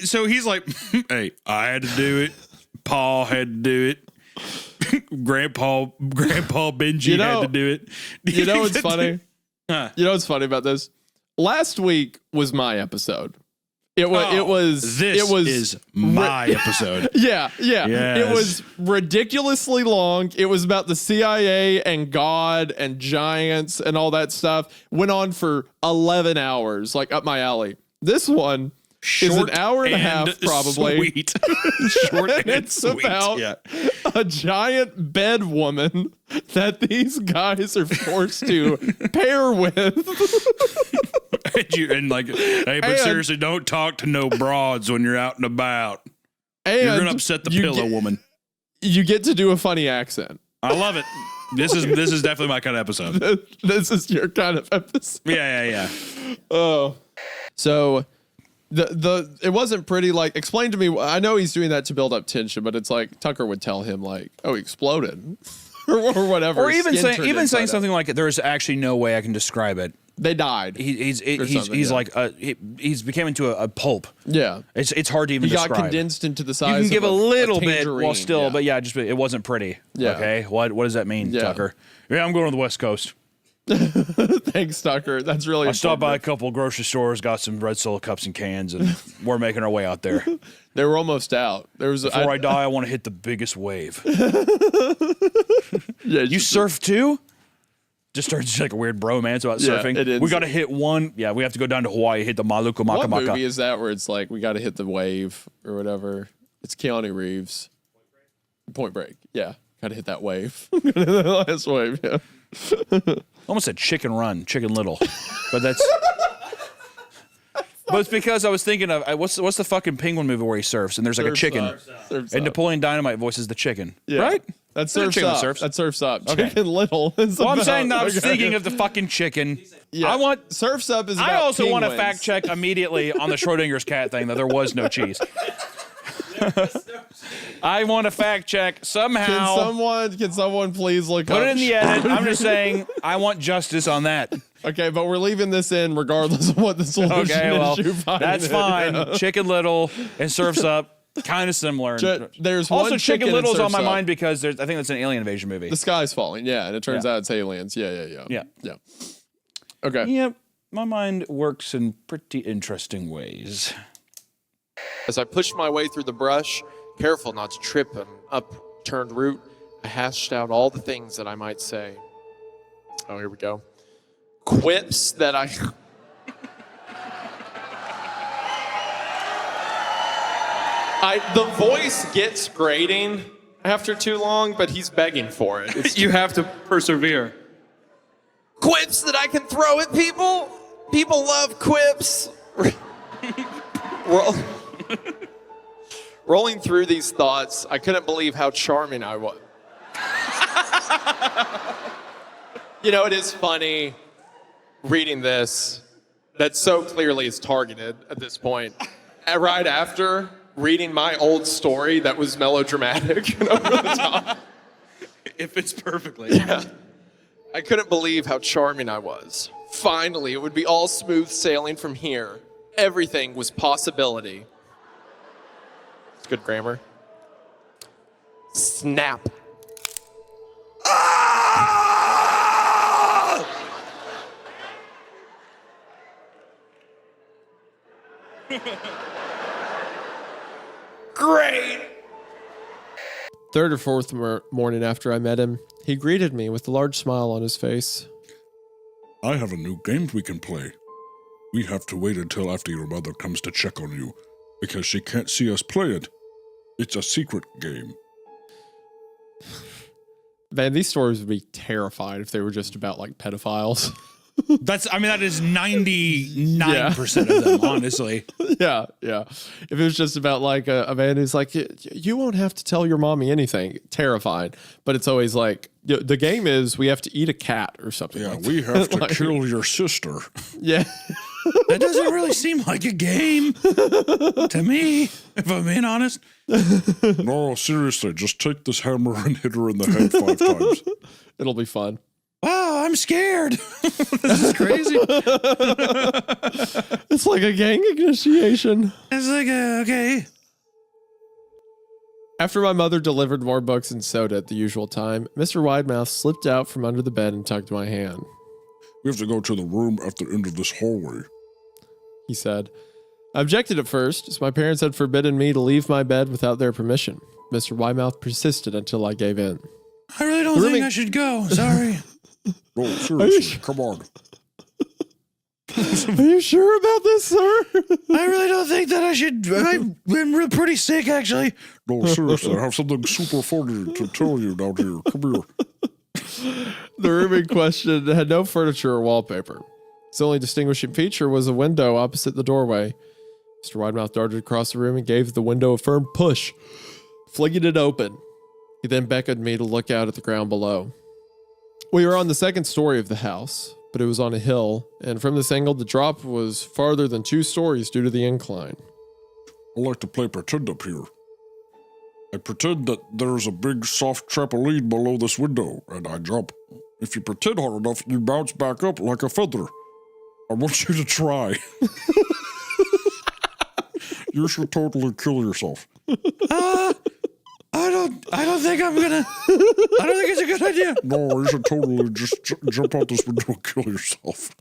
so he's like, hey, I had to do it. Paul had to do it. Grandpa Benji had to do it. You know what's funny? You know what's funny about this? Last week was my episode. It was my episode. Yeah. Yes. It was ridiculously long. It was about the CIA and God and giants and all that stuff. Went on for 11 hours, like up my alley. This one is an hour and a half, probably. Sweet. Short and it's sweet. about a giant bed woman that these guys are forced to pair with. Seriously, don't talk to no broads when you're out and about. And you're gonna upset the pillow woman. You get to do a funny accent. I love it. This is definitely my kind of episode. This is your kind of episode. Yeah. Oh. So it wasn't pretty. Like, explain to me. I know he's doing that to build up tension, but it's like Tucker would tell him like, "Oh, he exploded," or whatever. Or even saying something like, "There's actually no way I can describe it." They died. He's became into a pulp. Yeah, it's hard to even he describe. Got condensed into the size. You can give a little bit tangerine, while still, but just it wasn't pretty. Yeah. Okay. What does that mean, Tucker? Yeah, I'm going to the West Coast. Thanks, Tucker. That's really. I stopped by a couple of grocery stores, got some Red Solo cups and cans, and we're making our way out there. They were almost out. Before I die, I want to hit the biggest wave. Yeah, you surf too? Just starts like a weird bromance about surfing. It is. We got to hit one. Yeah, we have to go down to Hawaii, hit the Maluku Maka What Maka. movie is that where it's like we got to hit the wave or whatever? It's Keanu Reeves. Point Break. Yeah, got to hit that wave. The last wave. Yeah. Almost said Chicken Run, Chicken Little, but that's But it's because I was thinking of what's the fucking penguin movie where he surfs and there's like a chicken, and Napoleon Dynamite voices the chicken, right? That's There's a Surf's chicken that Up. surfs. That's Surf's Up. Okay. Chicken Little is Well, I'm about- saying that I was okay. thinking of the fucking chicken. Yeah. I want Surf's Up is about I also want to penguins. fact check immediately on the Schrodinger's cat thing that there was no cheese. I want to fact check somehow. Can someone please look Put up it in the edit. I'm just saying I want justice on that. Okay, but we're leaving this in regardless of what the solution Okay, well, is. You find that's it. fine. Chicken Little and Surf's Up, kind of similar. There's also one Chicken chicken Little's in on my Surf's Up. mind because I think that's an alien invasion movie. The sky's falling. Yeah, and it turns Yeah. out it's aliens. Yeah. Yeah. Okay. Yep. My mind works in pretty interesting ways. As I pushed my way through the brush, careful not to trip an upturned root, I hashed out all the things that I might say. Oh, here we go. Quips that the voice gets grating after too long, but he's begging for it. It's You have to persevere. quips that I can throw at people. People love quips. Rolling through these thoughts, I couldn't believe how charming I was. You know, it is funny reading this that so clearly is targeted at this point. And right after reading my old story that was melodramatic and over the top. It fits perfectly. Yeah. I couldn't believe how charming I was. Finally, it would be all smooth sailing from here. Everything was possibility. It's good grammar. Snap. Great. Third or fourth morning after I met him, he greeted me with a large smile on his face. I have a new game we can play. We have to wait until after your mother comes to check on you, because she can't see us play it. It's a secret game. Man, these stories would be terrified if they were just about like pedophiles. That is 99% of them, honestly. Yeah. If it was just about like a man who's like, you won't have to tell your mommy anything, terrified. But it's always like, the game is we have to eat a cat or something. Yeah, like we that. have to Like- kill your sister. Yeah. That doesn't really seem like a game to me, if I'm being honest. No, seriously, just take this hammer and hit her in the head 5 times. It'll be fun. Wow, I'm scared. This is crazy. It's like a gang initiation. It's like, okay. After my mother delivered more books and soda at the usual time, Mr. Widemouth slipped out from under the bed and tugged my hand. We have to go to the room at the end of this hallway, He said. I objected at first, as my parents had forbidden me to leave my bed without their permission. Mr. Widemouth persisted until I gave in. I really don't think I should go. Sorry. No, seriously, come on. Are you sure about this, sir? I really don't think that I should. I've been pretty sick, actually. No, seriously, I have something super funny to tell you down here. Come here. The room in question had no furniture or wallpaper. Its only distinguishing feature was a window opposite the doorway. Mr. Widemouth darted across the room and gave the window a firm push, flinging it open. He then beckoned me to look out at the ground below. We were on the second story of the house, but it was on a hill, and from this angle, the drop was farther than 2 stories due to the incline. I like to play pretend up here. I pretend that there's a big soft trampoline below this window, and I jump. If you pretend hard enough, you bounce back up like a feather. I want you to try. You should totally kill yourself. I don't think I'm gonna. I don't think it's a good idea. No, you should totally just jump out this window and kill yourself.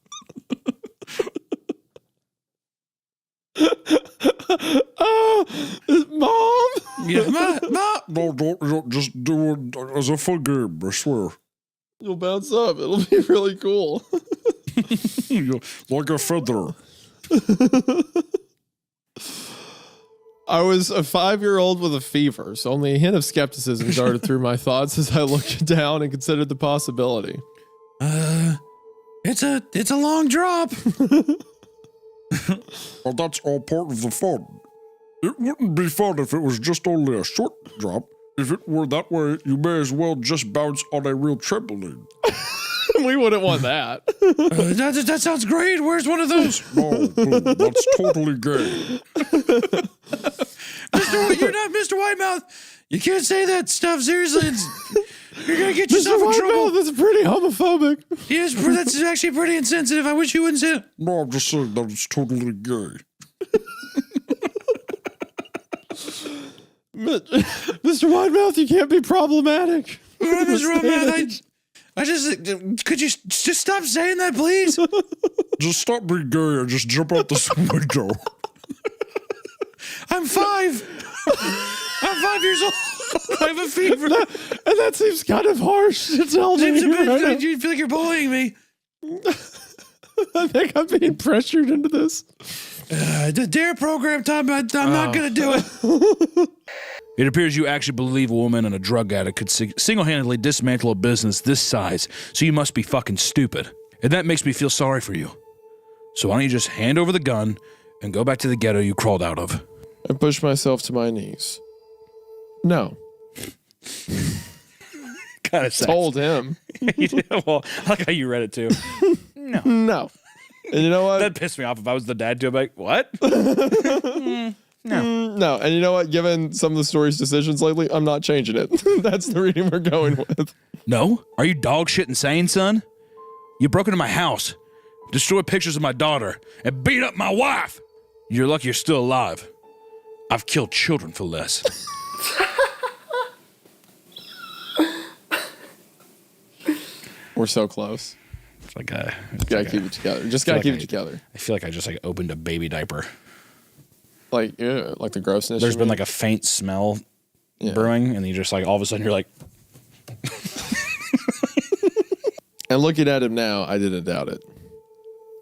Mom? Yeah, Mom. No, don't just do it as a fun game, I swear. You'll bounce up. It'll be really cool. Like a feather. I was a 5-year-old with a fever, so only a hint of skepticism darted through my thoughts as I looked down and considered the possibility. It's a long drop. Well, that's all part of the fun. It wouldn't be fun if it was just only a short drop. If it were that way, you may as well just bounce on a real trampoline. We wouldn't want that. That sounds great. Where's one of those? No, boo, that's totally gay. You're not Mr. Whitemouth. You can't say that stuff. Seriously, you're gonna get yourself in trouble. That's pretty homophobic. Yes, that's actually pretty insensitive. I wish you wouldn't say it. No, I'm just saying that it's totally gay. Mr. Widemouth, you can't be problematic. Mr. Whitemouth, I just could you just stop saying that, please? Just stop being gay and just jump out this window. I'm 5. I'm 5 years old. I have a fever. And that seems kind of harsh to tell me. You feel like you're bullying me. I think I'm being pressured into this. The DARE program, Tom, I'm not going to do it. It appears you actually believe a woman and a drug addict could single-handedly dismantle a business this size, so you must be fucking stupid. And that makes me feel sorry for you. So why don't you just hand over the gun and go back to the ghetto you crawled out of? I pushed myself to my knees. No. Kind of told him. Well, I like how you read it too. No. And you know what? That pissed me off. If I was the dad too, I'd be like, what? No. And you know what? Given some of the story's decisions lately, I'm not changing it. That's the reading we're going with. No? Are you dog shit insane, son? You broke into my house, destroyed pictures of my daughter, and beat up my wife. You're lucky you're still alive. I've killed children for less. We're so close. It's like a, gotta keep it together. Just gotta keep it together. I feel like I just opened a baby diaper. Like the grossness. There's been a faint smell brewing, and you just all of a sudden you're like. And looking at him now, I didn't doubt it.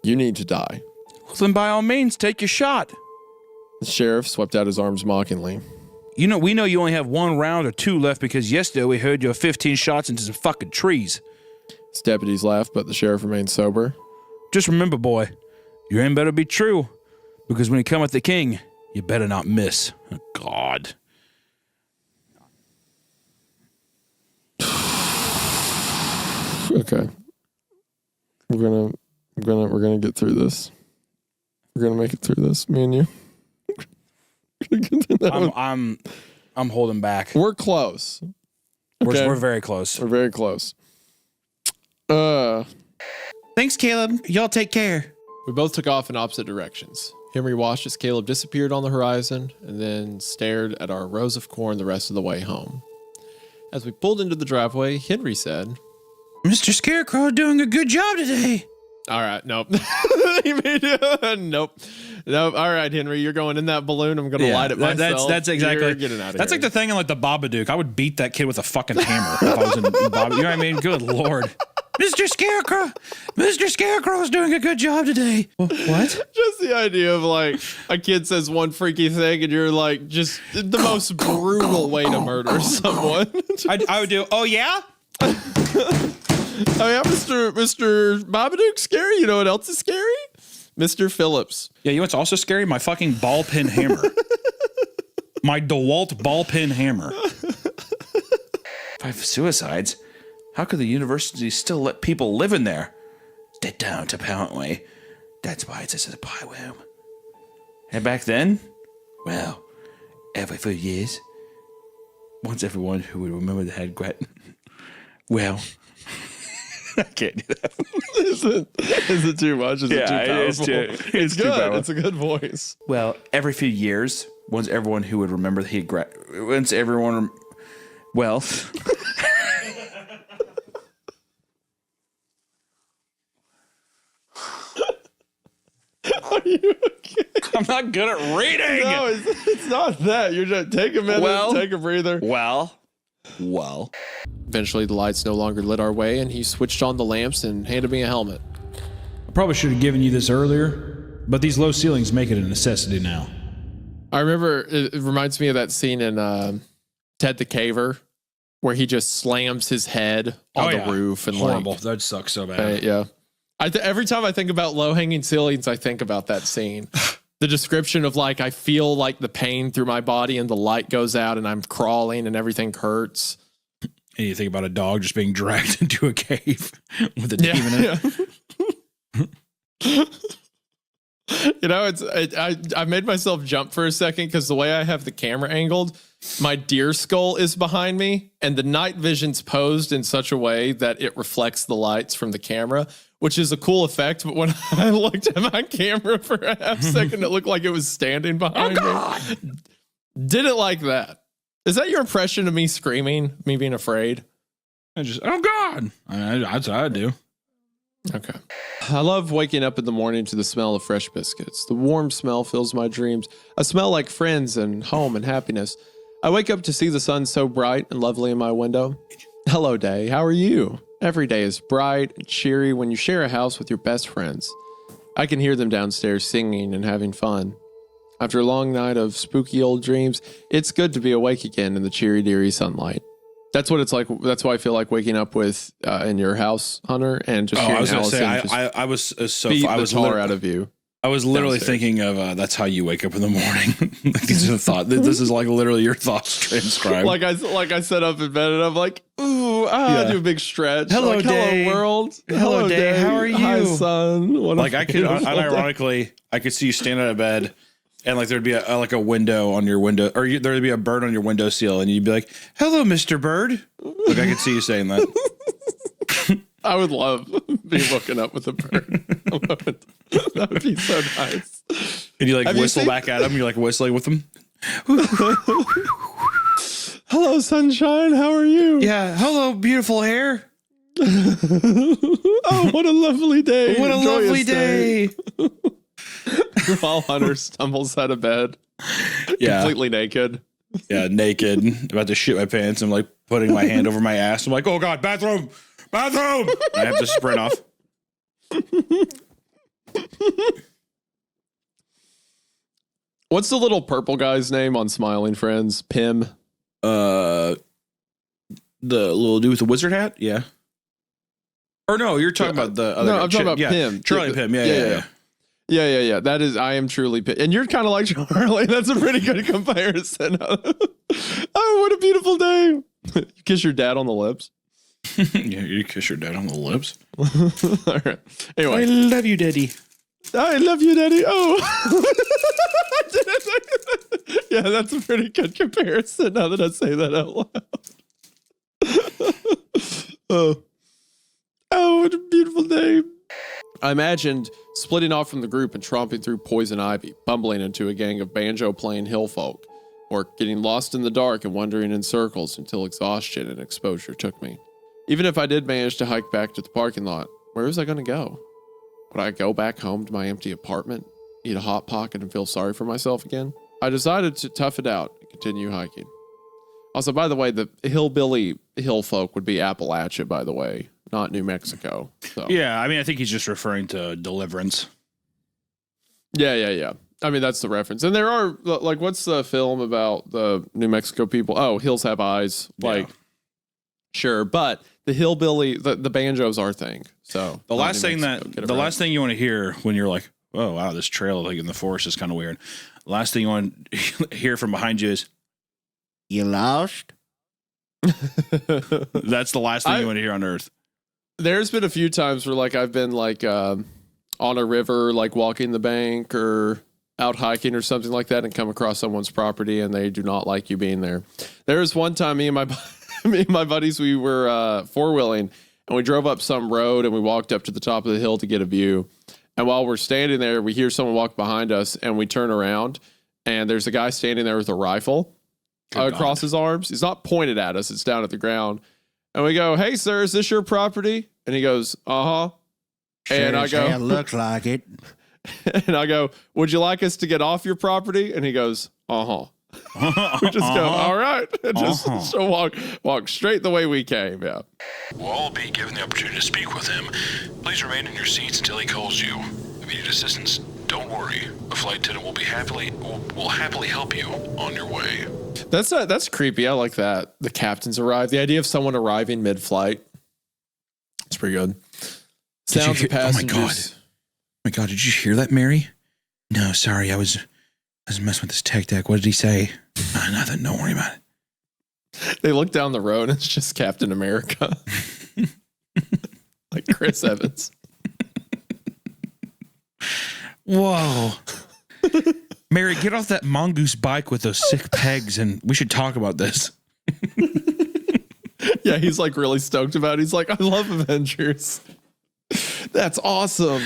You need to die. Well, then by all means, take your shot. The sheriff swept out his arms mockingly. We know you only have 1 round or 2 left because yesterday we heard you have 15 shots into some fucking trees. His deputies laughed, but the sheriff remained sober. Just remember, boy, your aim better be true, because when you come at the king, you better not miss. Oh, God. Okay. We're gonna get through this. We're gonna make it through this, me and you. I'm holding back. We're close. Okay? We're very close. We're very close. Thanks, Caleb. Y'all take care. We both took off in opposite directions. Henry watched as Caleb disappeared on the horizon and then stared at our rows of corn the rest of the way home. As we pulled into the driveway, Henry said, Mr. Scarecrow doing a good job today. All right, nope. Nope. All right, Henry, you're going in that balloon. I'm going to light it myself. That's exactly. You're getting out of that's here. like the thing in the Babadook. I would beat that kid with a fucking hammer if I was in Babadook. You know what I mean? Good Lord. Mr. Scarecrow is doing a good job today. What? Just the idea of a kid says one freaky thing and you're just the most brutal way to murder someone. I would do, oh yeah? Oh yeah, Mr. Babadook scary? You know what else is scary? Mr. Phillips. Yeah, you know what's also scary? My fucking ball peen hammer. My DeWalt ball peen hammer. 5 suicides? How could the university still let people live in there? They don't, apparently. That's why it's a supply room. And back then? Well, every few years, once everyone who would remember they had well, I can't do that. Is it too much? Is it too powerful? It's good. too powerful. It's a good voice. Well, every few years, once everyone who would remember that well... Are you okay? I'm not good at reading. No, it's not that. You're just take a minute, take a breather. Well. Eventually, the lights no longer lit our way, and he switched on the lamps and handed me a helmet. I probably should have given you this earlier, but these low ceilings make it a necessity now. I remember it reminds me of that scene in Ted the Caver where he just slams his head on the roof and horrible. That'd suck so bad. Yeah. Every time I think about low hanging ceilings, I think about that scene. The description of like, I feel like the pain through my body and the light goes out and I'm crawling and everything hurts. And you think about a dog just being dragged into a cave with a demon in it. You know, I made myself jump for a second because the way I have the camera angled, my deer skull is behind me and the night vision's posed in such a way that it reflects the lights from the camera, which is a cool effect. But when I looked at my camera for a half second, it looked like it was standing behind me. Didn't like that. Is that your impression of me screaming, me being afraid? Oh God. That's what I do. Okay. I love waking up in the morning to the smell of fresh biscuits. The warm smell fills my dreams. A smell like friends and home and happiness. I wake up to see the sun so bright and lovely in my window. Hello, day. How are you? Every day is bright and cheery when you share a house with your best friends. I can hear them downstairs singing and having fun. After a long night of spooky old dreams, it's good to be awake again in the cheery, deary sunlight. That's what it's like. That's why I feel like waking up with in your house, Hunter, and just hearing Allison I was so beat I was the tar out of you. I was literally downstairs. thinking of that's how you wake up in the morning. These are the thought. This is like literally your thoughts transcribed. Like I set up in bed and I'm like, ooh, I do a big stretch. Hello, like, day. hello world. Hello, day. How are you? Hi, son. What a Like I could beautiful day. unironically, I could see you standing out of bed, and like there'd be like a window on your window, or there'd be a bird on your windowsill, and you'd be like, "Hello, Mr. Bird." Like I could see you saying that. I would love being woken up with a bird. That would be so nice. And you like Have you whistle seen- back at him. You're like whistling with them. Hello, sunshine. How are you? Yeah. Hello, beautiful hair. Oh, what a lovely day. What a Joyous lovely day. While Hunter stumbles out of bed, Yeah. completely naked. Yeah, naked, about to shit my pants. I'm like putting my hand over my ass. I'm like, oh God, bathroom. I have to sprint off. What's the little purple guy's name on Smiling Friends? Pim. The little dude with the wizard hat? Yeah. Or no, you're talking about the other No, I'm talking about yeah. Pim. Charlie and Pim. Yeah. Yeah. That is, I am truly Pim. And you're kind of like Charlie. That's a pretty good comparison. Oh, what a beautiful day. You kiss your dad on the lips. Yeah, you kiss your dad on the lips. All right. Anyway. I love you, Daddy. I love you, Daddy. Oh. Yeah, that's a pretty good comparison now that I say that out loud. Oh, what a beautiful day. I imagined splitting off from the group and tromping through poison ivy, bumbling into a gang of banjo-playing hill folk, or getting lost in the dark and wandering in circles until exhaustion and exposure took me. Even if I did manage to hike back to the parking lot, where was I going to go? Would I go back home to my empty apartment, eat a Hot Pocket, and feel sorry for myself again? I decided to tough it out and continue hiking. Also, by the way, the hillbilly hill folk would be Appalachia, by the way, not New Mexico. So. Yeah, I mean, I think he's just referring to Deliverance. Yeah. I mean, that's the reference. And there are, like, what's the film about the New Mexico people? Oh, Hills Have Eyes. Like, sure. But the hillbilly, the banjo's our thing. So The last thing you want to hear when you're like, oh, wow, this trail like in the forest is kind of weird. The last thing you want to hear from behind you is, you lost? that's the last thing you want to hear on earth. There's been a few times where, like, I've been, like, on a river, like, walking the bank or out hiking or something like that and come across someone's property and they do not like you being there. There was one time me and my buddies, we were four-wheeling and we drove up some road and we walked up to the top of the hill to get a view. And while we're standing there, we hear someone walk behind us and we turn around and there's a guy standing there with a rifle across his arms. He's not pointed at us. It's down at the ground. And we go, hey, sir, is this your property? And he goes, uh-huh. And I go, it looks like it. And I go, would you like us to get off your property? And he goes, uh-huh. We just go, all right. And just so walk straight the way we came. Yeah. We'll all be given the opportunity to speak with him. Please remain in your seats until he calls you. If you need assistance, don't worry. A flight attendant will happily help you on your way. That's creepy. I like that. The captains arrive. The idea of someone arriving mid-flight. It's pretty good. Sounds of Oh my god! passengers. Oh my god! Did you hear that, Mary? No, sorry, I was messing with this tech deck. What did he say? Nothing. Don't worry about it. They look down the road and it's just Captain America. Like Chris Evans. Whoa. Mary, get off that mongoose bike with those sick pegs and we should talk about this. Yeah, he's like really stoked about it. He's like, I love Avengers. That's awesome.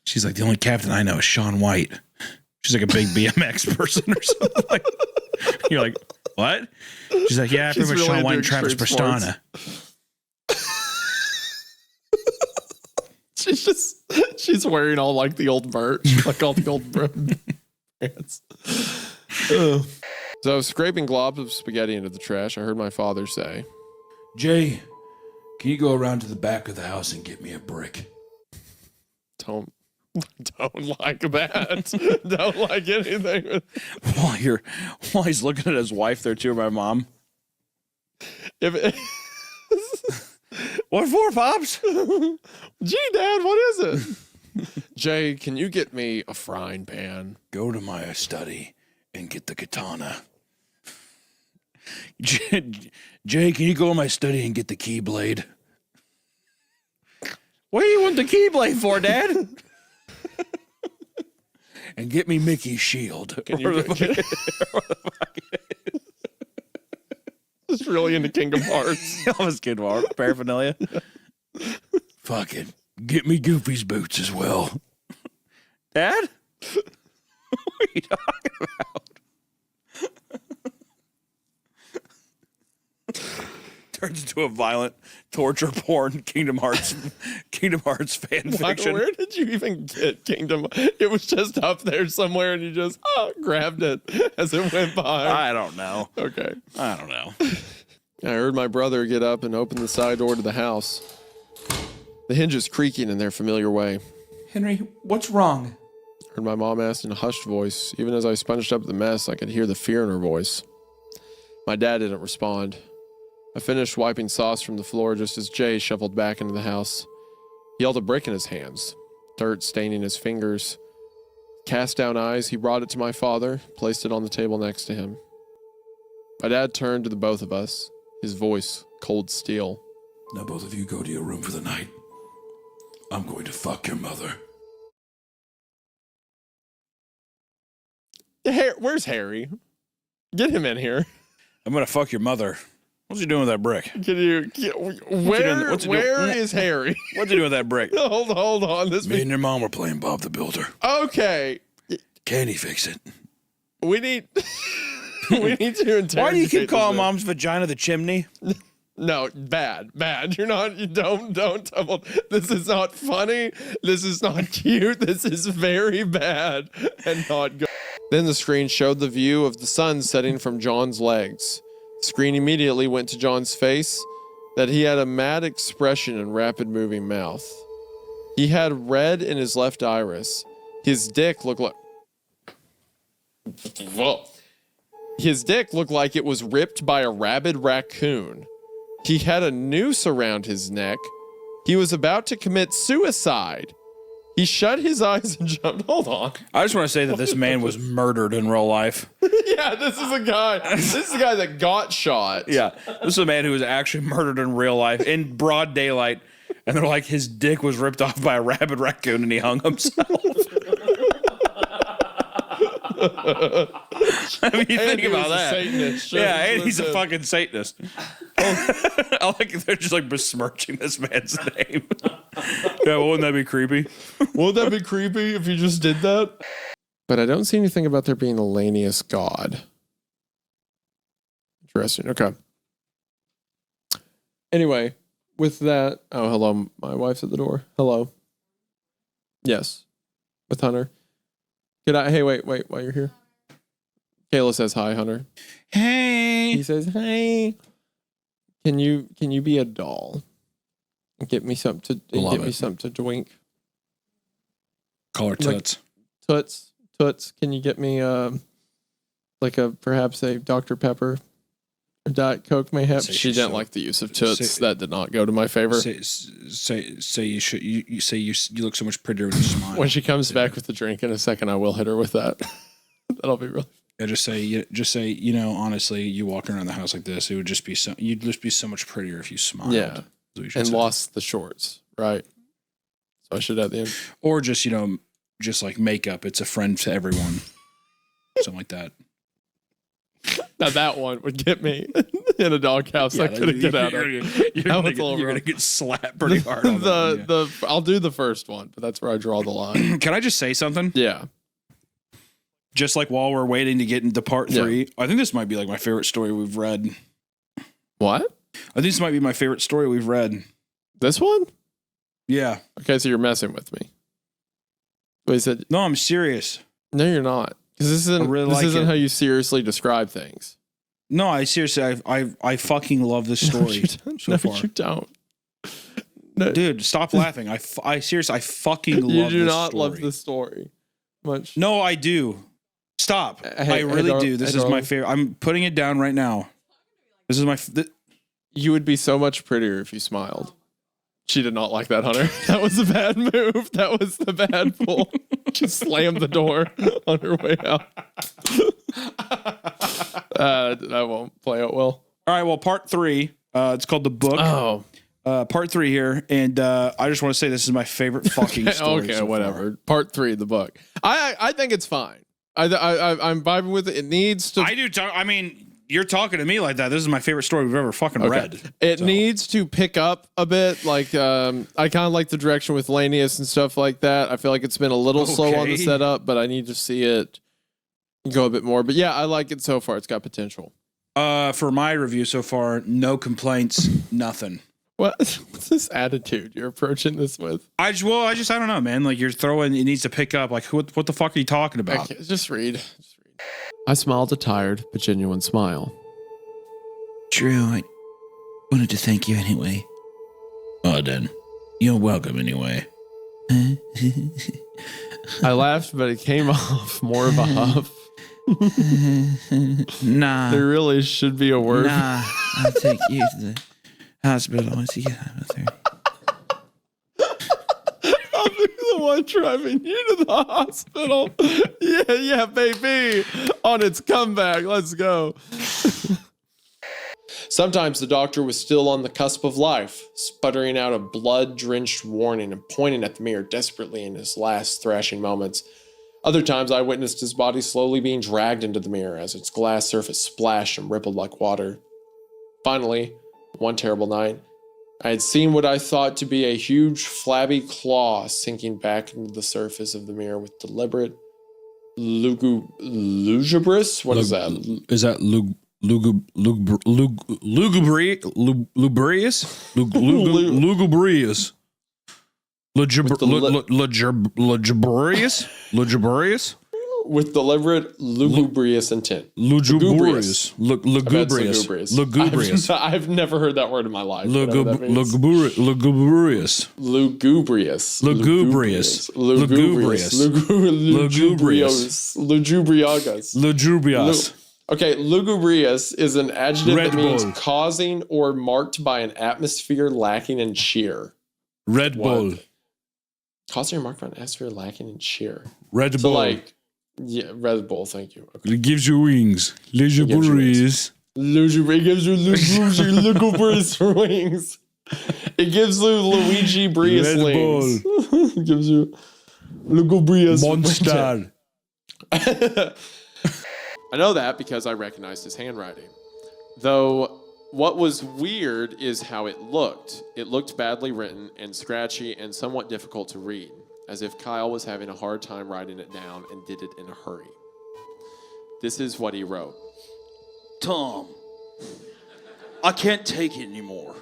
She's like, the only captain I know is Shaun White. She's like a big BMX person or something. Like, you're like, what? She's like, yeah, pretty much really Shaun White into and Travis extreme sports. Pastrana. She's wearing all like the old merch, like all the old brands. So I was scraping globs of spaghetti into the trash. I heard my father say, Jay, can you go around to the back of the house and get me a brick? Don't like that. Don't like anything. While he's looking at his wife there too, my mom. What for, Pops? Gee, Dad, what is it? Jay, can you get me a frying pan? Go to my study and get the katana. Jay, can you go to my study and get the keyblade? What do you want the keyblade for, Dad? And get me Mickey's shield. Can you Just really into Kingdom Hearts. I was Kingdom Hearts paraphernalia. Fuck it. Get me Goofy's boots as well. Dad? What are you talking about? Turns into a violent torture porn Kingdom Hearts fan fiction. Where did you even get Kingdom? It was just up there somewhere and you just grabbed it as it went by. I don't know. Okay. I don't know. I heard my brother get up and open the side door to the house. The hinges creaking in their familiar way. Henry, what's wrong? Heard my mom ask in a hushed voice. Even as I sponged up the mess, I could hear the fear in her voice. My dad didn't respond. I finished wiping sauce from the floor just as Jay shuffled back into the house. He held a brick in his hands, dirt staining his fingers. Cast down eyes, he brought it to my father, placed it on the table next to him. My dad turned to the both of us, his voice cold steel. Now both of you go to your room for the night. I'm going to fuck your mother. Where's Harry? Get him in here. I'm gonna fuck your mother. What's he doing with that brick? Where is Harry? What's he doing with that brick? Hold on. Me and your mom were playing Bob the Builder. Okay. Can he fix it? We need to interrogate. Why do you keep calling this mom's vagina the chimney? No, bad. You don't. This is not funny. This is not cute. This is very bad and not good. Then the screen showed the view of the sun setting from John's legs. The screen immediately went to John's face, that he had a mad expression and rapid moving mouth. He had red in his left iris. His dick looked like... Whoa. His dick looked like it was ripped by a rabid raccoon. He had a noose around his neck. He was about to commit suicide. He shut his eyes and jumped. Hold on. I just want to say that this man was murdered in real life. Yeah, this is a guy. This is a guy that got shot. Yeah, this is a man who was actually murdered in real life in broad daylight, and they're like his dick was ripped off by a rabid raccoon and he hung himself. I mean, you think about that. Satanist. Yeah, and he's a fucking Satanist. I like they're just like besmirching this man's name. Yeah, wouldn't that be creepy? Wouldn't that be creepy if you just did that? But I don't see anything about there being a Lanius god. Interesting. Okay. Anyway, with that, oh, hello. My wife's at the door. Hello. Yes. With Hunter. Hey, wait, while you're here. Kayla says hi, Hunter. Hey. He says, hey. Can you be a doll? And get me something to drink. Call her Toots. Toots. Can you get me perhaps a Dr. Pepper Diet Coke mayhap. Say She she's didn't so- like the use of toots. say- That did not go to my favor. Say you should. You say you look so much prettier when you smile. When she comes back with the drink in a second, I will hit her with that. That'll be really. Yeah, just say, you know, honestly, you walking around the house like this, it would just be you'd just be so much prettier if you smiled. Yeah. And lost the shorts, right? So I should at the end. Or just, you know, just like makeup. It's a friend to everyone. Something like that. Now that one would get me in a doghouse. I couldn't get out of. You're gonna get slapped pretty hard. On I'll do the first one, but that's where I draw the line. Can I just say something? Yeah. Just like while we're waiting to get into part 3, I think this might be like my favorite story we've read. What? I think this might be my favorite story we've read. This one? Yeah. Okay, so you're messing with me. But he said, no, I'm serious. No, you're not. Because this isn't how you seriously describe things. No, I seriously, I fucking love this story so far. You don't. No. Dude, stop laughing. I seriously, I fucking love this story. You do not love this story much. No, I do. Stop. I really do. This is my favorite. I'm putting it down right now. This is my... You would be so much prettier if you smiled. She did not like that, Hunter. That was a bad move. That was the bad pull. She slammed the door on her way out. That won't play out well. All right, well, part 3. It's called The Book. Oh. Part 3 here. And I just want to say this is my favorite fucking story. Okay, so whatever. far. Part 3, The Book. I think it's fine. I'm vibing with it. It needs to... I do. I mean... You're talking to me like that. This is my favorite story we've ever fucking read. It needs to pick up a bit. Like, I kind of like the direction with Lanius and stuff like that. I feel like it's been a little slow on the setup, but I need to see it go a bit more. But yeah, I like it so far. It's got potential. For my review so far, no complaints, nothing. What's this attitude you're approaching this with? I don't know, man. Like, you're throwing, it needs to pick up. Like, what the fuck are you talking about? Just read. I smiled a tired but genuine smile. Drew, I wanted to thank you anyway. Oh, then. You're welcome anyway. I laughed, but it came off more of a huff. Nah. There really should be a word. Nah, I'll take you to the hospital once you get out of there. I'll be the one driving you to the hospital. Yeah, baby. On its comeback. Let's go. Sometimes the doctor was still on the cusp of life, sputtering out a blood-drenched warning and pointing at the mirror desperately in his last thrashing moments. Other times I witnessed his body slowly being dragged into the mirror as its glass surface splashed and rippled like water. Finally, one terrible night, I had seen what I thought to be a huge flabby claw sinking back into the surface of the mirror with deliberate lugubrious? What is that? Is that lugubrious? Lugubrious? With deliberate lugubrious intent. Lugubrious. I've never heard that word in my life. Lugubrious. Lugubrious. Okay, lugubrious is an adjective that means Bull. causing or marked by an atmosphere lacking in cheer. Red Bull. Causing or marked by an atmosphere lacking in cheer. Red So Bull. like, yeah, Red Bull, thank you. Okay. It gives you wings. Lugubrious. It gives you lugubrious for wings. It gives you Luigi Brius Red wings. It gives you lugubrious Monster. I know that because I recognized his handwriting. Though what was weird is how it looked. It looked badly written and scratchy and somewhat difficult to read, as if Kyle was having a hard time writing it down and did it in a hurry. This is what he wrote. Tom, I can't take it anymore.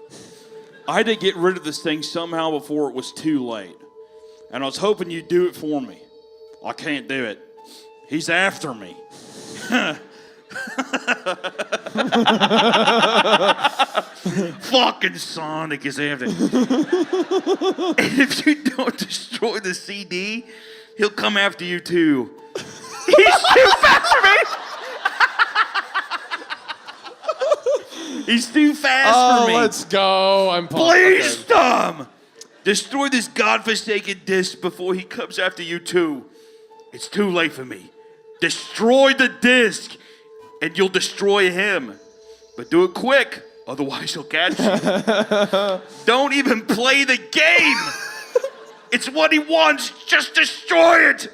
I had to get rid of this thing somehow before it was too late. And I was hoping you'd do it for me. I can't do it. He's after me. Fucking Sonic is after me. And if you don't destroy the CD, he'll come after you too. He's too fast for me. He's too fast for me. Let's go. I'm pumped. Please, Tom! Destroy this godforsaken disc before he comes after you too. It's too late for me. Destroy the disc, and you'll destroy him. But do it quick, otherwise he'll catch you. Don't even play the game. It's what he wants. Just destroy it.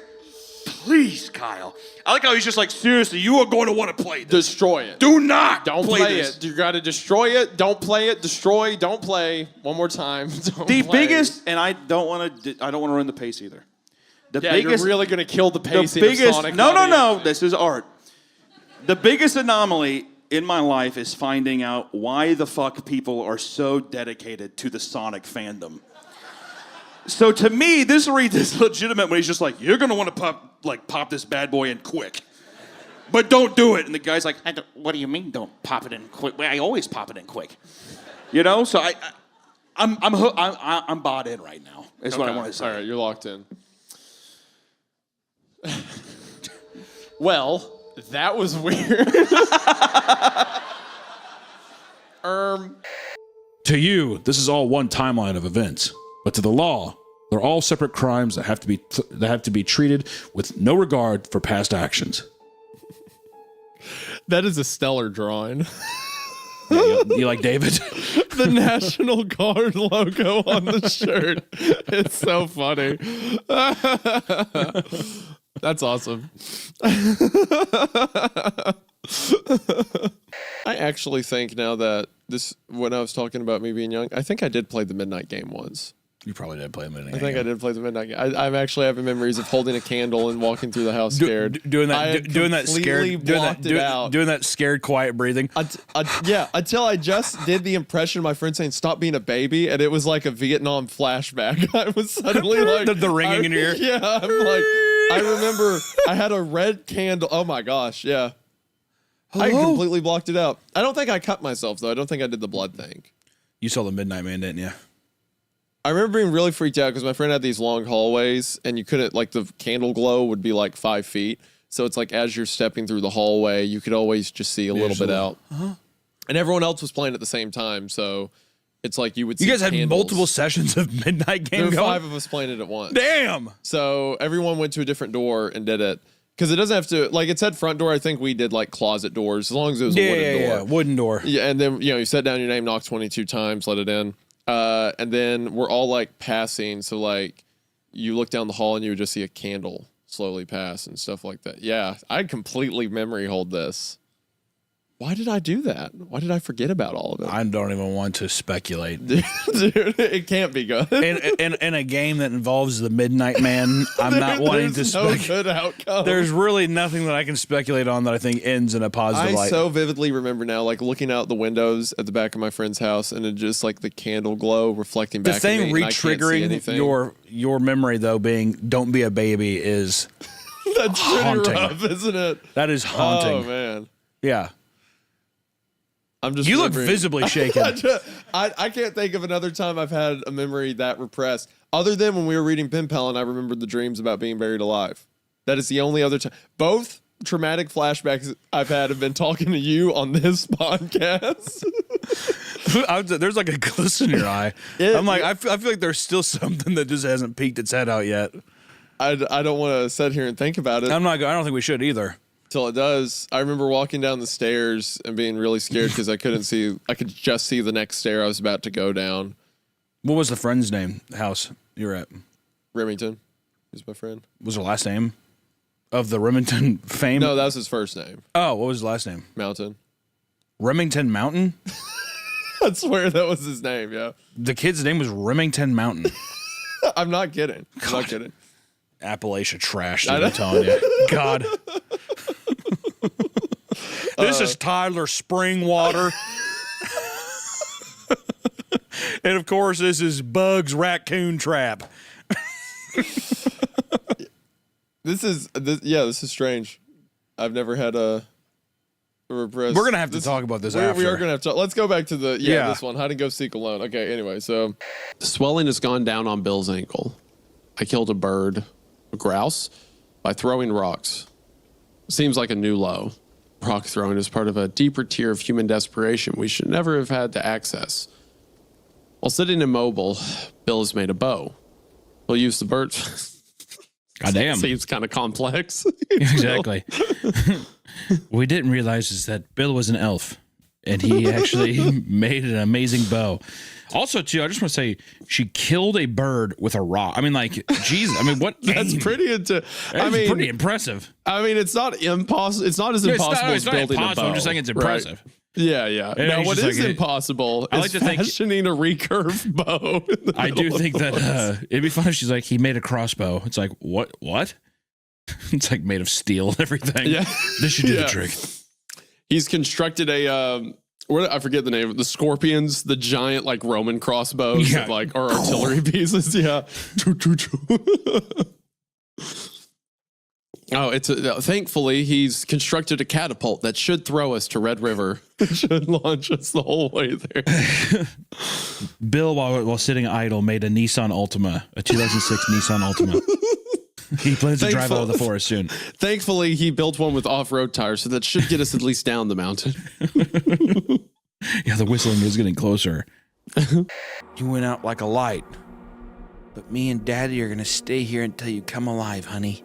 Please, Kyle. I like how he's just like, seriously, you are going to want to play this. Destroy it. Do not Don't play it. You got to destroy it. Don't play it. Destroy. Don't play. One more time. The biggest, and I don't want to ruin the pace either. The biggest, you're really going to kill the pacing the biggest, of Sonic. No. This is art. The biggest anomaly in my life is finding out why the fuck people are so dedicated to the Sonic fandom. So to me, this reads as legitimate when he's just like, you're gonna want to pop this bad boy in quick, but don't do it. And the guy's like, what do you mean don't pop it in quick? Well, I always pop it in quick. You know, so I'm bought in right now. Is what I want to say. All right, you're locked in. Well, that was weird. To you, this is all one timeline of events, but to the law, they're all separate crimes that have to be treated with no regard for past actions. That is a stellar drawing. Yeah, you like David? The National Guard logo on the shirt. It's so funny. That's awesome. I actually think now that when I was talking about me being young, I think I did play the Midnight Game once. You probably did play the Midnight Game. I think I did play the Midnight Game. I'm actually having memories of holding a candle and walking through the house scared. Doing that scared, quiet breathing. Yeah, until I just did the impression of my friend saying, "Stop being a baby," and it was like a Vietnam flashback. I was suddenly like the ringing in your ear. Yeah, I'm like, I remember I had a red candle. Oh my gosh, yeah. Hello? I completely blocked it out. I don't think I cut myself though. I don't think I did the blood thing. You saw the Midnight Man, didn't you? I remember being really freaked out because my friend had these long hallways and you couldn't, like, the candle glow would be like 5 feet. So it's like as you're stepping through the hallway, you could always just see a little bit out. Uh-huh. And everyone else was playing at the same time. So it's like you would see You guys had candles. multiple sessions of Midnight Game There were going? 5 of us playing it at once. Damn! So everyone went to a different door and did it. Because it doesn't have to, like, it said front door. I think we did, like, closet doors, as long as it was a wooden door. Yeah, wooden door. Yeah, and then, you set down your name, knock 22 times, let it in. And then we're all, like, passing. So, like, you look down the hall and you would just see a candle slowly pass and stuff like that. Yeah, I completely memory hold this. Why did I do that? Why did I forget about all of it? I don't even want to speculate. Dude, it can't be good. In a game that involves the Midnight Man, I'm not wanting to speculate. Good outcome. There's really nothing that I can speculate on that I think ends in a positive light. I so vividly remember now, like, looking out the windows at the back of my friend's house and it just, like, the candle glow reflecting back the thing at me, re-triggering your memory, though, being "Don't be a baby" is that's haunting. pretty rough, isn't it? That is haunting. Oh man. Yeah. I'm just. You look visibly shaken. I can't think of another time I've had a memory that repressed, other than when we were reading Pen Pal and I remembered the dreams about being buried alive. That is the only other time. Both traumatic flashbacks I've had have been talking to you on this podcast. There's like a glisten in your eye. I feel like there's still something that just hasn't peeked its head out yet. I don't want to sit here and think about it. I don't think we should either. Till it does. I remember walking down the stairs and being really scared because I could just see the next stair I was about to go down. What was the friend's name? House you were at? Remington. He's my friend. Was her last name of the Remington fame? No, that was his first name. Oh, what was his last name? Mountain. Remington Mountain? I swear that was his name, yeah. The kid's name was Remington Mountain. I'm not kidding. I'm not kidding. Appalachia trash, dude, I'm telling you. God. This is Tyler Springwater. And of course, this is Bugs Raccoon Trap. This is strange. I've never had a repressed. We're gonna have to talk about this after. We are gonna have to. Let's go back to this one. Hide and go seek alone. Okay. Anyway, so the swelling has gone down on Bill's ankle. I killed a bird, a grouse, by throwing rocks. Seems like a new low. rock throwing is part of a deeper tier of human desperation we should never have had to access. While sitting immobile, Bill has made a bow. He'll use the bird. Goddamn. Seems kind of complex. Exactly. What we didn't realize is that Bill was an elf, and he actually made an amazing bow. Also, too, I just want to say she killed a bird with a rock. I mean, like, Jesus. I mean, what? That's pretty pretty impressive. I mean, it's not impossible. It's not as impossible as building a bow. I'm just saying it's impressive. Right? Yeah. And No, what is like, impossible I is like to think, fashioning a recurve bow. I do think that it'd be fun if she's like, he made a crossbow. It's like, what? It's like made of steel and everything. Yeah. This should do the trick. He's constructed a, I forget the name of the Scorpions, the giant like Roman crossbows that like are artillery pieces. Yeah. Oh, thankfully he's constructed a catapult that should throw us to Red River. It should launch us the whole way there. Bill, while sitting idle, made a Nissan Altima, a 2006 Nissan Altima. He plans to drive out of the forest soon. Thankfully, he built one with off-road tires, so that should get us at least down the mountain. Yeah, the whistling is getting closer. You went out like a light, but me and Daddy are gonna stay here until you come alive, honey.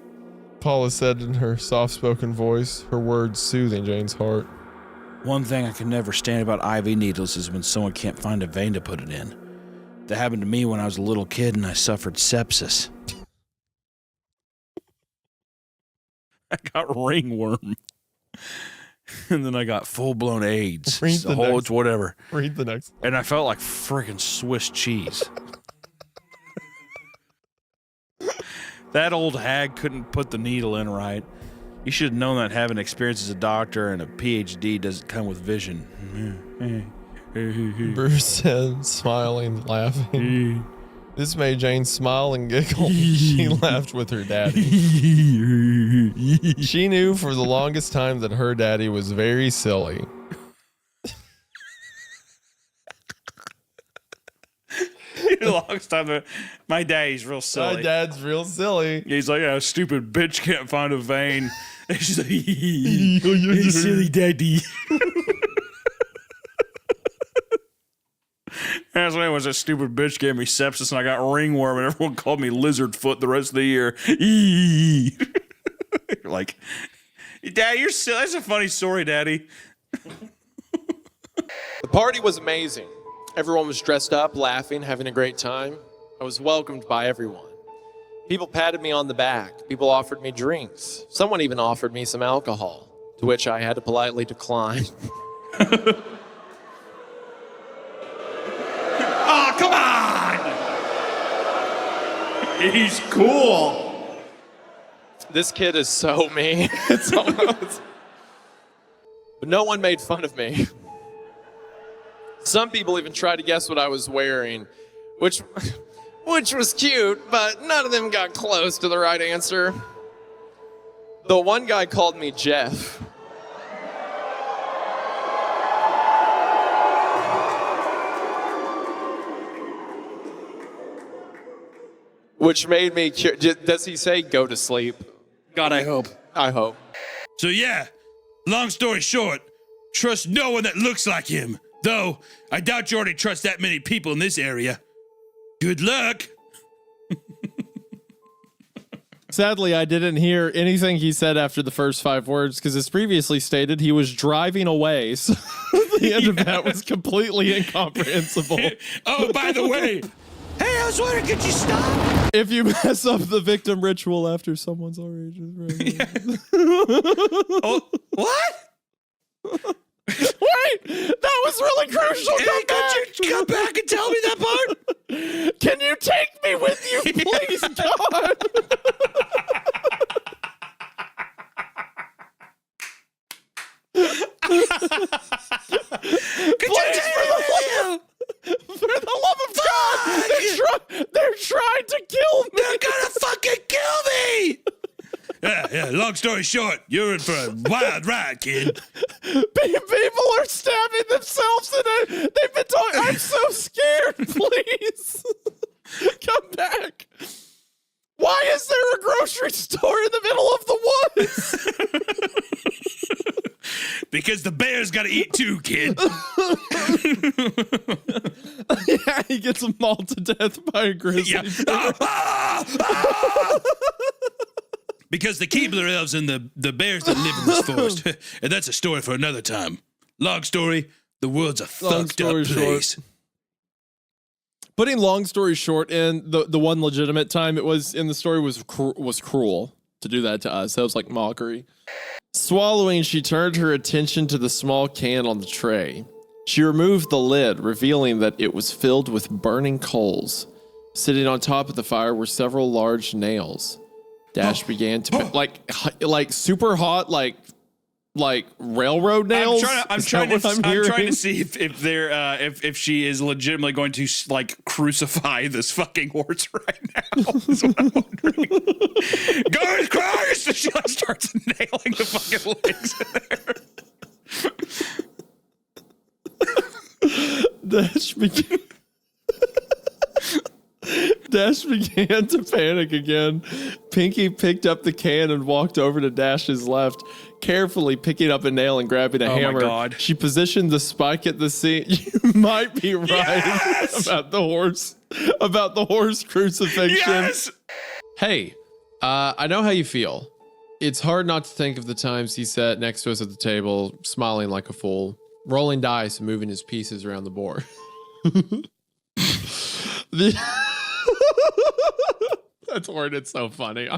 Paula said in her soft-spoken voice, her words soothing Jane's heart. One thing I can never stand about IV needles is when someone can't find a vein to put it in. That happened to me when I was a little kid and I suffered sepsis. I got ringworm. And then I got full-blown AIDS. It's whatever. Read the next. And I felt like freaking Swiss cheese. That old hag couldn't put the needle in right. You should have known that having experience as a doctor and a PhD doesn't come with vision. Bruce said, smiling, laughing. This made Jane smile and giggle. She laughed with her daddy. She knew for the longest time that her daddy was very silly. The longest time, my daddy's real silly. My dad's real silly. He's like, a stupid bitch can't find a vein. And she's like, hey, silly daddy. That's when it was a stupid bitch gave me sepsis and I got ringworm and everyone called me lizard foot the rest of the year. Like, Dad, you're silly. That's a funny story, Daddy. The party was amazing. Everyone was dressed up, laughing, having a great time. I was welcomed by everyone. People patted me on the back. People offered me drinks. Someone even offered me some alcohol, to which I had to politely decline. Oh, come on! He's cool. This kid is so mean. It's almost... But no one made fun of me. Some people even tried to guess what I was wearing, which was cute, but none of them got close to the right answer. The one guy called me Jeff. Which made me curious. Does he say go to sleep? God, I hope. I hope. So yeah, long story short, trust no one that looks like him. Though, I doubt you already trust that many people in this area. Good luck. Sadly, I didn't hear anything he said after the first 5 words because as previously stated, he was driving away. So the end of that was completely incomprehensible. Oh, by the way. Hey, I was wondering, could you stop? If you mess up the victim ritual after someone's already Oh, what? Wait, that was really crucial. Hey, could you come back and tell me that part? Can you take me with you, please, God? For the love of God, they're trying to kill me. They're gonna fucking kill me. Yeah, long story short, you're in for a wild ride, kid. People are stabbing themselves and they've been talking. I'm so scared, please. Come back. Why is there a grocery store in the middle of the woods? Because the bear's got to eat too, kid. Yeah, he gets mauled to death by a grizzly bear. Because the Keebler elves and the bears that live in this forest. And that's a story for another time. Long story, the world's a fucked up place. Putting long story short, in the one legitimate time it was in the story was cruel to do that to us. That was like mockery. Swallowing, she turned her attention to the small can on the tray. She removed the lid, revealing that it was filled with burning coals. Sitting on top of the fire were several large nails. Dash began to like super hot, like railroad nails. I'm trying to see if she is legitimately going to like crucify this fucking horse right now. Is what I'm wondering. God Christ! And she like starts nailing the fucking legs in there. Dash began to panic again. Pinky picked up the can and walked over to Dash's left, carefully picking up a nail and grabbing a hammer. My God. She positioned the spike at the scene. You might be right about the horse crucifixion. Yes! Hey, I know how you feel. It's hard not to think of the times he sat next to us at the table, smiling like a fool, rolling dice and moving his pieces around the board. That's word. It's so funny.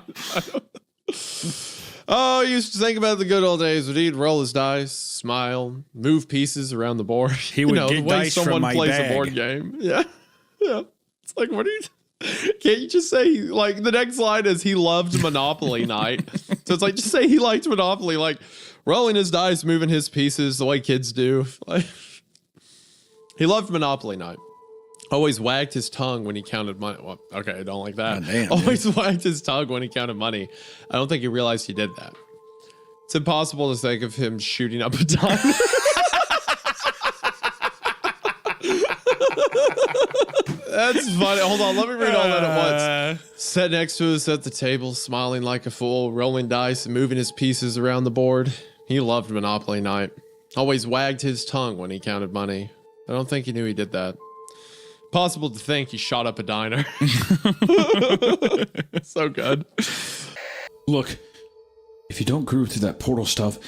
Oh, I used to think about the good old days when he'd roll his dice, smile, move pieces around the board. He would get the way dice someone from my plays bag. a board game. Yeah. It's like, what are you? Can't you just say, like, the next line is he loved Monopoly night. So it's like, just say he liked Monopoly, like rolling his dice, moving his pieces the way kids do. Like, he loved Monopoly night. Always wagged his tongue when he counted money. Well, okay, I don't like that. Always wagged his tongue when he counted money. I don't think he realized he did that. It's impossible to think of him shooting up a diamond. That's funny. Hold on, let me read all that at once. Sat next to us at the table, smiling like a fool, rolling dice and moving his pieces around the board. He loved Monopoly night. Always wagged his tongue when he counted money. I don't think he knew he did that. Possible to think he shot up a diner. So good. Look, if you don't groove through that portal stuff,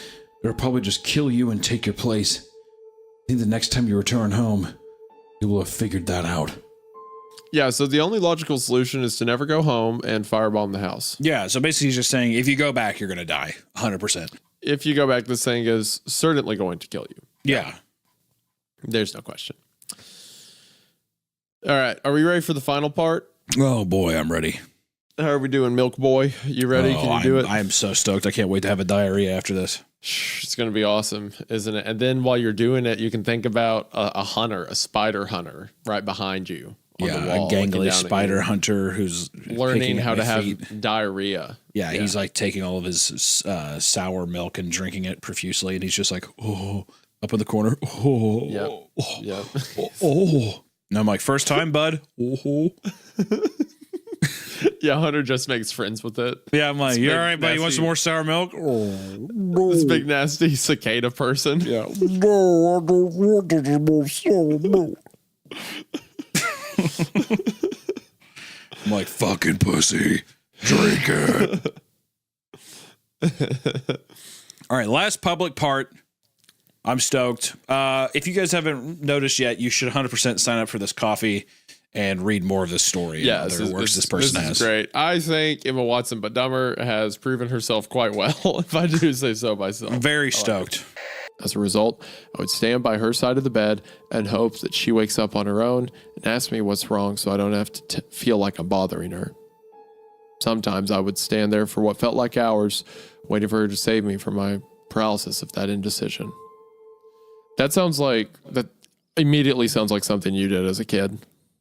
it'll probably just kill you and take your place. I think the next time you return home, you will have figured that out. Yeah, so the only logical solution is to never go home and firebomb the house. Yeah, so basically he's just saying, if you go back, you're going to die. 100%. If you go back, this thing is certainly going to kill you. Yeah. There's no question. All right, are we ready for the final part? Oh boy, I'm ready. How are we doing, Milk Boy? You ready? Can you do it? I am so stoked. I can't wait to have a diarrhea after this. It's going to be awesome, isn't it? And then while you're doing it, you can think about a hunter, a spider hunter right behind you. On the wall, a gangly spider hunter who's learning how to have diarrhea. Yeah, he's like taking all of his sour milk and drinking it profusely, and he's just like, oh, up in the corner. Oh, yeah. Oh. And I'm like, first time, bud. Oh. Yeah, Hunter just makes friends with it. Yeah, I'm like, you all right, buddy? You want some more sour milk? Oh. This big nasty cicada person. Yeah. No, I don't want any more sour milk. I'm like, fucking pussy. Drink it. All right, last public part. I'm stoked. If you guys haven't noticed yet, you should 100% sign up for this coffee and read more of this story. Yeah, and other works this person has. This is great. I think Emma Watson, but dumber, has proven herself quite well, if I do say so myself. I'm very stoked. As a result, I would stand by her side of the bed and hope that she wakes up on her own and asks me what's wrong so I don't have to feel like I'm bothering her. Sometimes I would stand there for what felt like hours, waiting for her to save me from my paralysis of that indecision. That immediately sounds like something you did as a kid.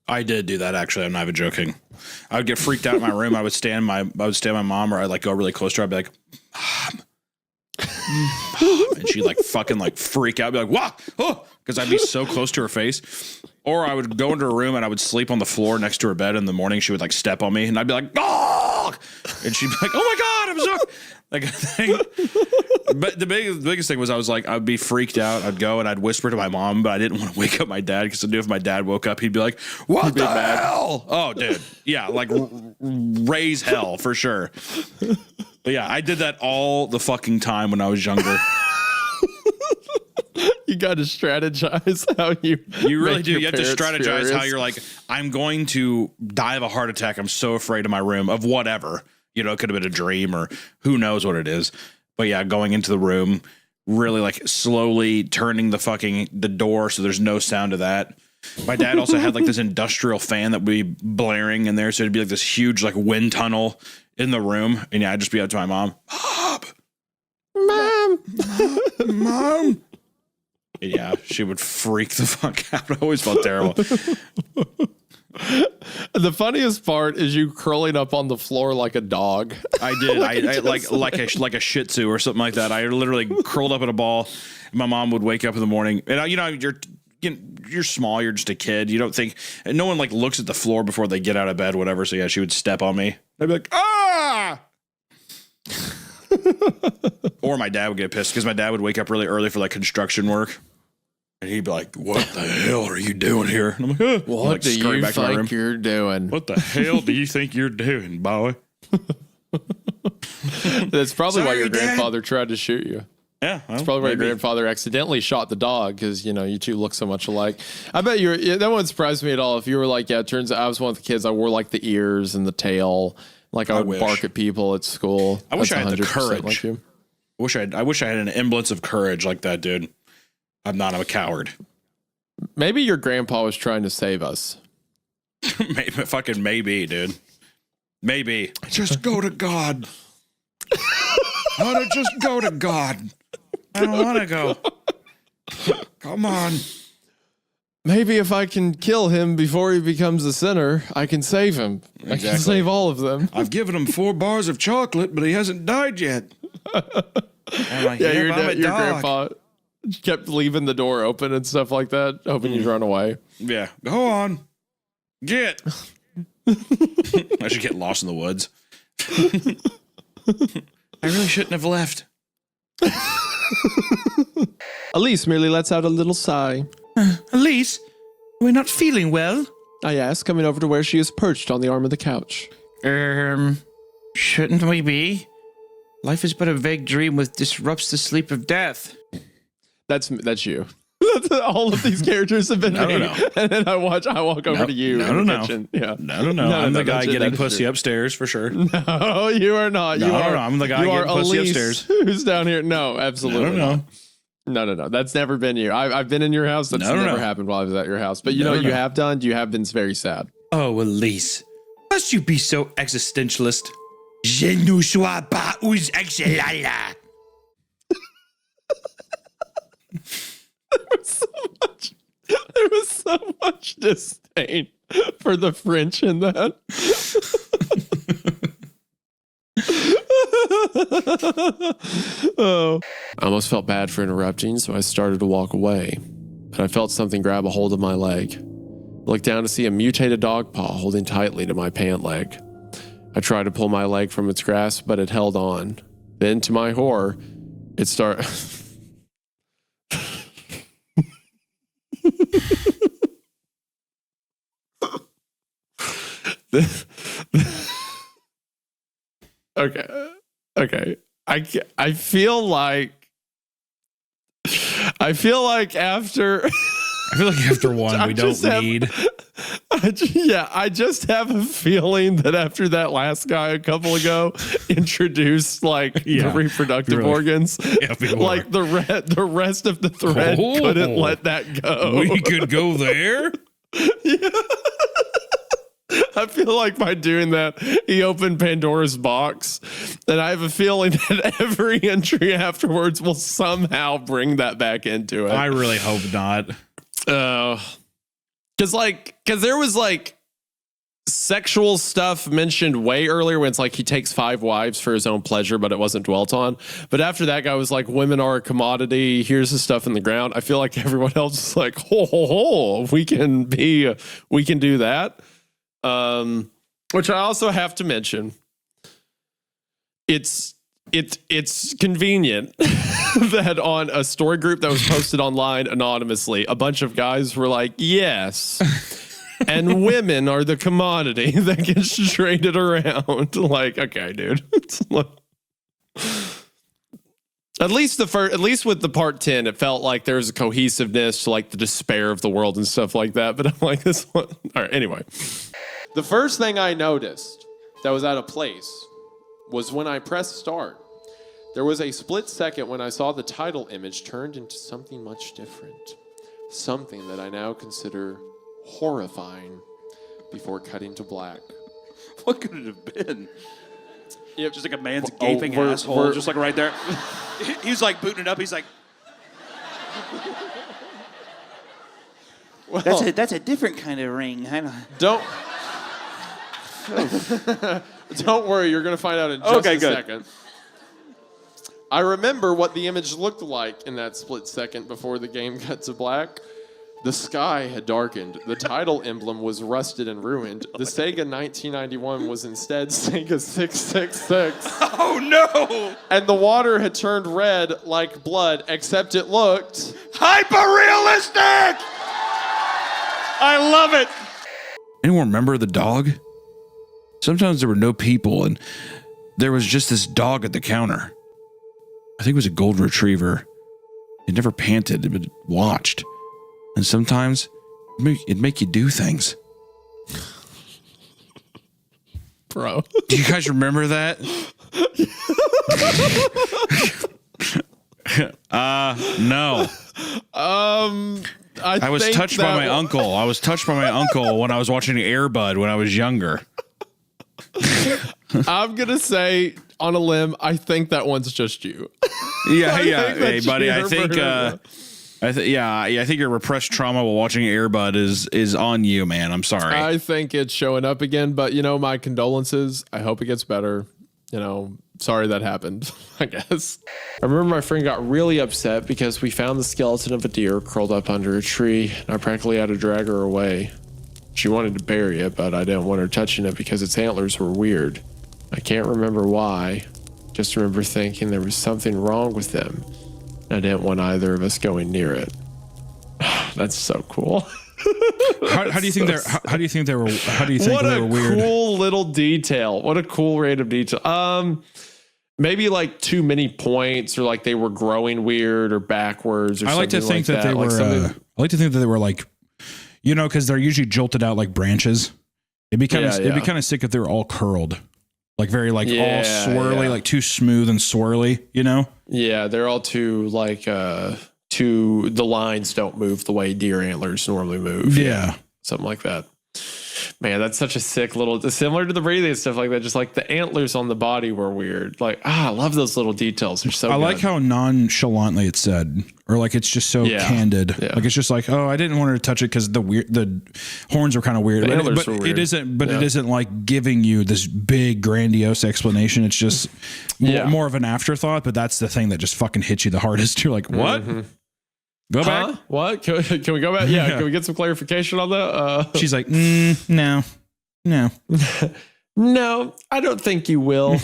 I did do that, actually. I'm not even joking. I would get freaked out in my room. I would stand my mom, or I'd like go really close to her. I'd be like, Mom. And she'd like fucking like freak out, be like, "What?" Oh, because I'd be so close to her face. Or I would go into her room and I would sleep on the floor next to her bed. In the morning, she would like step on me, and I'd be like, "Oh!" And she'd be like, "Oh my God, I'm sorry." Like a thing. But the biggest thing was I would be freaked out. I'd go and I'd whisper to my mom, but I didn't want to wake up my dad because I knew if my dad woke up, he'd be like, "What the hell?" Oh, dude, yeah, like raise hell for sure. But yeah, I did that all the fucking time when I was younger. You got to strategize how you really do. You have to parents strategize furious. how you're like, I'm going to die of a heart attack. I'm so afraid of my room of whatever. You know, it could have been a dream or who knows what it is. But yeah, going into the room, really like slowly turning the door so there's no sound of that. My dad also had like this industrial fan that would be blaring in there. So it'd be like this huge like wind tunnel in the room. And yeah, I'd just be up to my mom. Mom. Yeah, she would freak the fuck out. I always felt terrible. The funniest part is you curling up on the floor like a dog. I did. I like a Shih Tzu or something like that. I literally curled up in a ball. And my mom would wake up in the morning, and you're small. You're just a kid. You don't think. And no one like looks at the floor before they get out of bed, whatever. So yeah, she would step on me. I'd be like, ah. Or my dad would get pissed because my dad would wake up really early for like construction work. And he'd be like, "What the hell are you doing here?" And I'm like, "What like, do you think you're doing? What the hell do you think you're doing, boy?" That's probably why your Dad. grandfather tried to shoot you. Yeah, that's probably why your grandfather accidentally shot the dog because you two look so much alike. I bet that wouldn't surprise me at all if you were like, yeah, it turns out I was one of the kids. I wore like the ears and the tail, like I would bark at people at school. I wish I had the 100% courage. like you. I wish I had an semblance of courage like that, dude. I'm not. I'm a coward. Maybe your grandpa was trying to save us. Maybe, dude. Maybe. Just go to God. I want to just go to God. I don't want to go. Come on. Maybe if I can kill him before he becomes a sinner, I can save him. Exactly. I can save all of them. I've given him 4 bars of chocolate, but he hasn't died yet. I'm like, your dog. grandpa kept leaving the door open and stuff like that, hoping you'd run away. Yeah. Go on. Get. I should get lost in the woods. I really shouldn't have left. Elise merely lets out a little sigh. Elise, we're not feeling well. I ask, coming over to where she is perched on the arm of the couch. Shouldn't we be? Life is but a vague dream which disrupts the sleep of death. That's you. All of these characters have been me. And then I walk over to you. No. Yeah. No. I'm the guy getting pussy upstairs for sure. No, you are not. No, I'm the guy getting pussy upstairs. Who's down here? No, absolutely No. No. That's never been you. I've been in your house. That's never happened while I was at your house. But you have done. You have been very sad. Oh, Elise, must you be so existentialist? Je ne suis pas uz excellala. There was so much disdain for the French in that. Oh. I almost felt bad for interrupting, so I started to walk away. But I felt something grab a hold of my leg. I looked down to see a mutated dog paw holding tightly to my pant leg. I tried to pull my leg from its grasp, but it held on. Then, to my horror, it started... Okay. I feel like after one we don't need. I just have a feeling that after that last guy a couple ago introduced the reproductive organs, like the rest of the thread couldn't let that go. We could go there. Yeah. I feel like by doing that, he opened Pandora's box, and I have a feeling that every entry afterwards will somehow bring that back into it. I really hope not. Because there was sexual stuff mentioned way earlier when it's like he takes 5 wives for his own pleasure, but it wasn't dwelt on. But after that guy was like, women are a commodity. Here's the stuff in the ground. I feel like everyone else is like, we can do that. Which I also have to mention. It's It's convenient that on a story group that was posted online anonymously, a bunch of guys were like, yes. And women are the commodity that gets traded around. Like, okay, dude. At least with the part 10, it felt like there was a cohesiveness to like the despair of the world and stuff like that. But I'm like, this one. All right, anyway. The first thing I noticed that was out of place was when I pressed start. There was a split second when I saw the title image turned into something much different. Something that I now consider horrifying before cutting to black. What could it have been? Yep. Just like a man's gaping asshole, just like right there. He's like booting it up. He's like, well, that's a different kind of ring. I don't worry, you're going to find out in just a second. I remember what the image looked like in that split second before the game cut to black. The sky had darkened. The title emblem was rusted and ruined. The Sega 1991 was instead Sega 666. oh no! And the water had turned red like blood, except it looked hyper-realistic! I love it! Anyone remember the dog? Sometimes there were no people, and there was just this dog at the counter. I think it was a golden retriever. It never panted, but it watched. And sometimes it'd make you do things. Bro. Do you guys remember that? No. I was touched by my uncle. I was touched by my uncle when I was watching Air Bud when I was younger. I'm going to say on a limb, I think that one's just you. Yeah. Hey, buddy, I think your repressed trauma while watching Air Bud is on you, man. I'm sorry. I think it's showing up again, but my condolences. I hope it gets better. Sorry that happened, I guess. I remember my friend got really upset because we found the skeleton of a deer curled up under a tree, and I practically had to drag her away. She wanted to bury it, but I didn't want her touching it because its antlers were weird. I can't remember why. Just remember thinking there was something wrong with them. I didn't want either of us going near it. That's so cool. How do you think How do you think they were? How do you think they were weird? What a cool little detail. What a cool random detail. Maybe like too many points, or like they were growing weird or backwards. Or I like to think that they were. I like to think that they were like, because they're usually jolted out like branches. It'd be kind of sick if they were all curled. Like very all swirly, like too smooth and swirly, Yeah, they're all too the lines don't move the way deer antlers normally move. Yeah. Something like that. Man, that's such a sick little, similar to the breathing and stuff like that. Just like the antlers on the body were weird. Like, I love those little details. They're so good. Like how nonchalantly it's said, or like it's just so candid. Yeah. Like it's just like, oh, I didn't want her to touch it because the horns were kind of weird. But were weird. It isn't like giving you this big grandiose explanation. It's just more of an afterthought. But that's the thing that just fucking hits you the hardest. You're like, what? Mm-hmm. Go back. What? Can we go back? Yeah. Can we get some clarification on that? She's like, no. No, I don't think you will.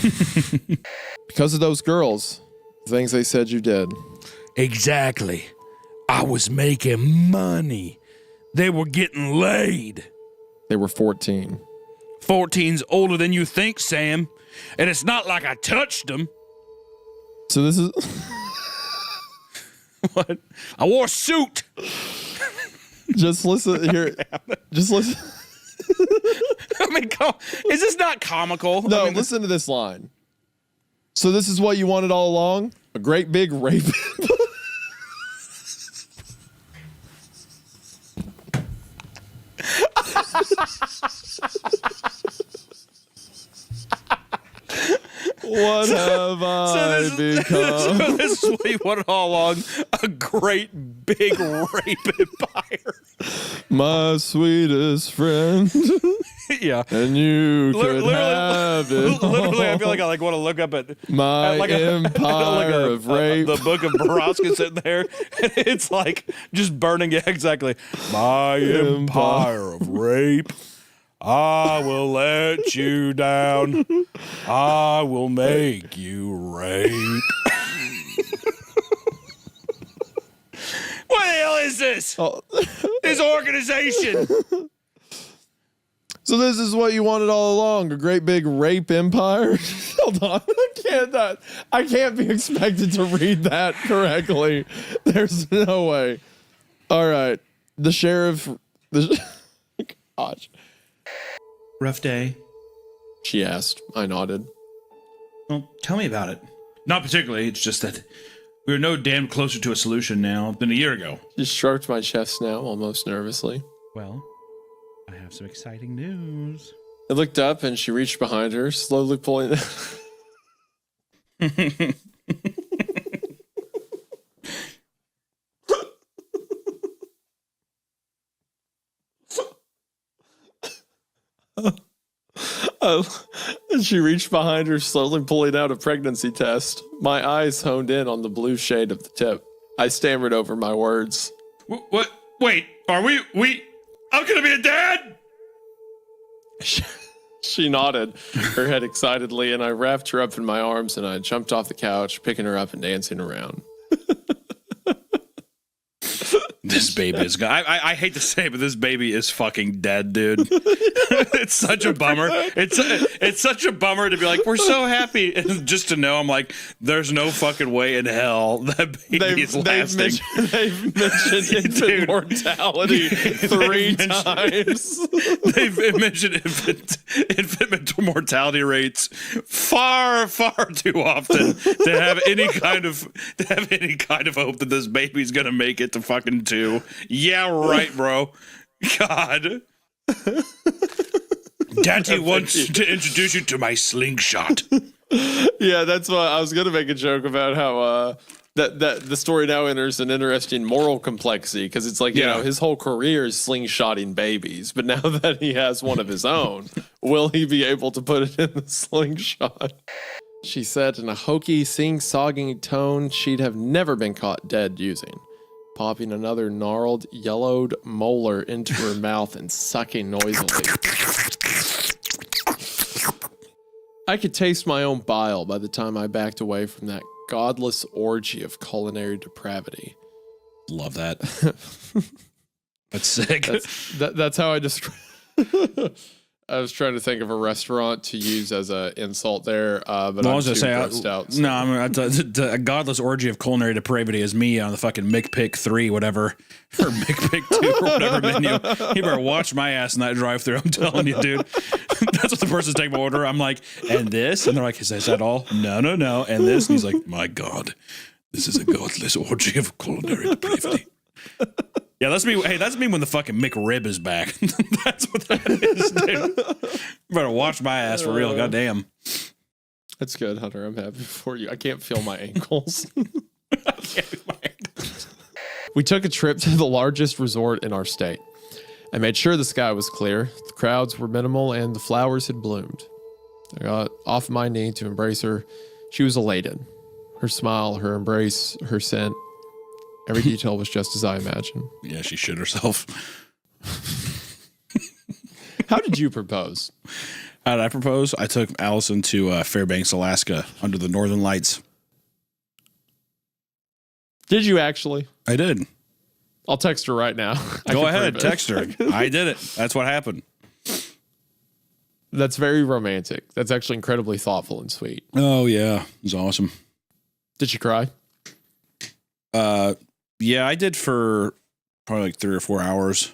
Because of those girls, the things they said you did. Exactly. I was making money. They were getting laid. They were 14. 14's older than you think, Sam. And it's not like I touched them. So this is... What? I wore a suit. Just listen here. Just listen. I mean, is this not comical? No, listen to this line. So this is what you wanted all along? A great big rape. What have I become? So this is what you wanted all along. A great big rape empire. My sweetest friend. Yeah. And you could have it. Literally, I feel like I want to look up at my empire of rape. The book of Baraska sitting there. And it's like just burning. Yeah, exactly. My empire of rape. I will let you down. I will make you rape. What the hell is this? This organization. So this is what you wanted all along, a great big rape empire? Hold on. I can't be expected to read that correctly. There's no way. All right. The sheriff. Gosh. Rough day. She asked. I nodded. Well, tell me about it. Not particularly. It's just that we're no damn closer to a solution now than a year ago. She stroked my chest now, almost nervously. Well, I have some exciting news. I looked up and she reached behind her, slowly pulling. She reached behind her, slowly pulling out a pregnancy test. My eyes honed in on the blue shade of the tip. I stammered over my words. What? Wait, are we? I'm gonna be a dad? She nodded, her head excitedly, and I wrapped her up in my arms and I jumped off the couch, picking her up and dancing around. This baby is gonna. I hate to say it, but this baby is fucking dead, dude. It's such a bummer. It's such a bummer to be like, we're so happy, and just to know I'm like, there's no fucking way in hell that baby is lasting. They've mentioned infant mortality 3 times. They've mentioned infant mortality rates far too often to have any kind of hope that this baby's gonna make it to fucking 2. Yeah, right, bro. God. Daddy wants to introduce you to my slingshot. Yeah, that's why I was gonna make a joke about how that the story now enters an interesting moral complexity, because it's like, you know, his whole career is slingshotting babies, but now that he has one of his own, will he be able to put it in the slingshot? She said in a hokey, sing-sogging tone she'd have never been caught dead using, popping another gnarled, yellowed molar into her mouth and sucking noisily. I could taste my own bile by the time I backed away from that godless orgy of culinary depravity. Love that. That's sick. That's how I describe. I was trying to think of a restaurant to use as an insult there, but I was going to say out. So. No, I mean, a godless orgy of culinary depravity is me on the fucking McPick 3, whatever, or McPick 2, or whatever menu. You better watch my ass in that drive-thru. I'm telling you, dude. That's what the person's taking my order. I'm like, and this, and they're like, is that all? No, and this, and he's like, my God, this is a godless orgy of culinary depravity. Yeah, that's me. Hey, that's me when the fucking McRib is back. That's what that is, dude. You better watch my ass for real. Goddamn. That's good, Hunter. I'm happy for you. I can't feel my ankles. We took a trip to the largest resort in our state. I made sure the sky was clear, the crowds were minimal, and the flowers had bloomed. I got off my knee to embrace her. She was elated. Her smile, her embrace, her scent. Every detail was just as I imagined. Yeah, she shit herself. How did you propose? How did I propose? I took Allison to Fairbanks, Alaska, under the Northern Lights. Did you actually? I did. I'll text her right now. Go ahead, text her. I did it. That's what happened. That's very romantic. That's actually incredibly thoughtful and sweet. Oh, yeah. It was awesome. Did she cry? Yeah, I did for probably like 3 or 4 hours.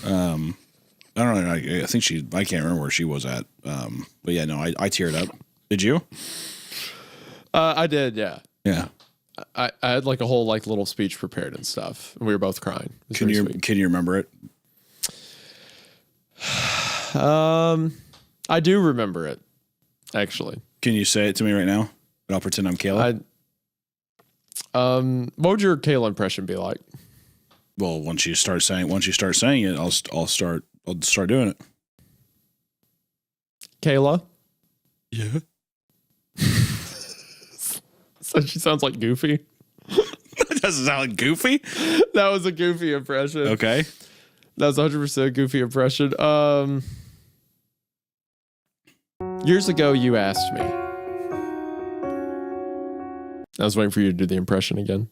I don't know. I think I can't remember where she was at. But yeah, no, I teared up. Did you? I did, yeah. Yeah. I had like a whole like little speech prepared and stuff. And we were both crying. Can you remember it? I do remember it, actually. Can you say it to me right now? And I'll pretend I'm Kayla. What would your Kayla impression be like? Well, once you start saying it, I'll start doing it. Kayla? Yeah. So she sounds like Goofy. That doesn't sound like Goofy. That was a Goofy impression. Okay. That was 100% Goofy impression. Years ago, you asked me. I was waiting for you to do the impression again.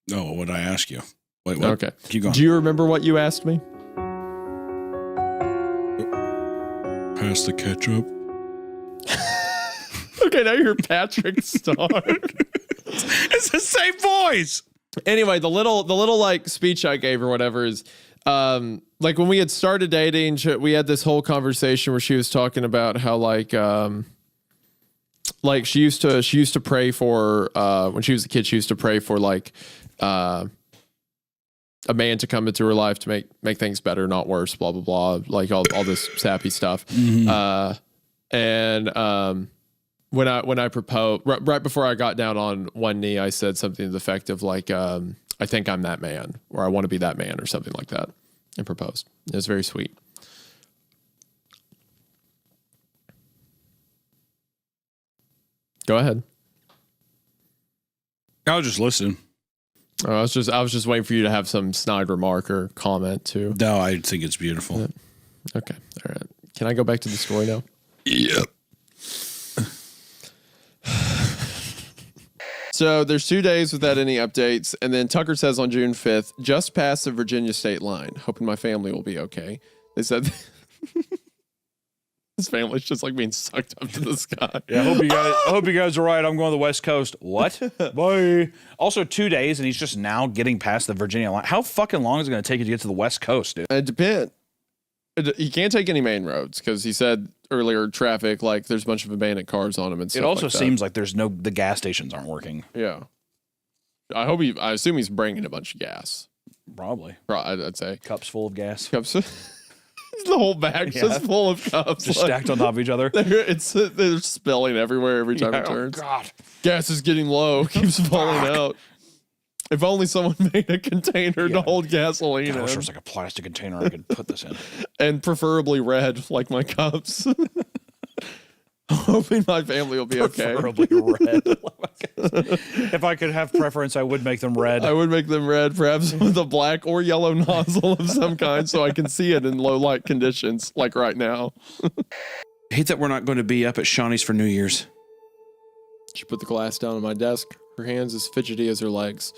No, what did I ask you? Wait, what? Okay. Keep going. Do you remember what you asked me? Pass the ketchup. Okay, now you're Patrick Star. It's the same voice. Anyway, the little like speech I gave or whatever is like when we had started dating, we had this whole conversation where she was talking about how like she used to pray for when she was a kid, she used to pray for like a man to come into her life to make things better, not worse, blah blah blah, like all this sappy stuff. Mm-hmm. When I proposed, right before I got down on one knee, I said something to the effect of like, I think I'm that man, or I want to be that man, or something like that, and proposed. It was very sweet. Go ahead. I was just listening. I was just waiting for you to have some snide remark or comment too. No, I think it's beautiful. Okay. All right. Can I go back to the story now? Yep. So there's 2 days without any updates. And then Tucker says on June 5th, just past the Virginia state line, hoping my family will be okay. They said his family's just like being sucked up to the sky. Yeah, I hope you guys are right. I'm going to the West Coast. What? Bye. Also, 2 days, and he's just now getting past the Virginia line. How fucking long is it going to take you to get to the West Coast, dude? It depends. He can't take any main roads because he said earlier traffic, like there's a bunch of abandoned cars on him and stuff. It also like that. seems like the gas stations aren't working. Yeah. I assume he's bringing a bunch of gas. Probably. I'd say. Cups full of gas. Cups. The whole bag's just full of cups. Just stacked on top of each other. They're spilling everywhere every time it turns. Oh, God. Gas is getting low. Keeps falling out. If only someone made a container to hold gasoline God, I wish in. there was like a plastic container I could put this in. And preferably red, like my cups. Hoping my family will be okay. Preferably red. If I could have preference, I would make them red. I would make them red, perhaps with a black or yellow nozzle of some kind so I can see it in low light conditions, like right now. I hate that we're not going to be up at Shawnee's for New Year's. She put the glass down on my desk. Her hands as fidgety as her legs.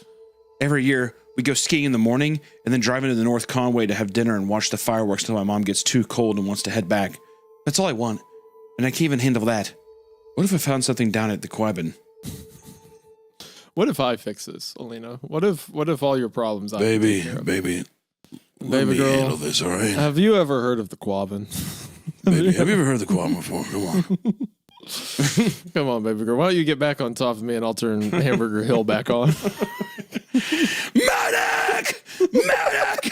Every year, we go skiing in the morning and then drive into the North Conway to have dinner and watch the fireworks until my mom gets too cold and wants to head back. That's all I want. And I can't even handle that. What if I found something down at the Quabbin? What if I fix this, Alina? What if all your problems I baby Baby girl, handle this, all right? Have you ever heard of the Quabbin? Baby, have you ever heard of the Quabbin before? Come on. Come on, baby girl. Why don't you get back on top of me and I'll turn Hamburger Hill back on? Medic! Medic!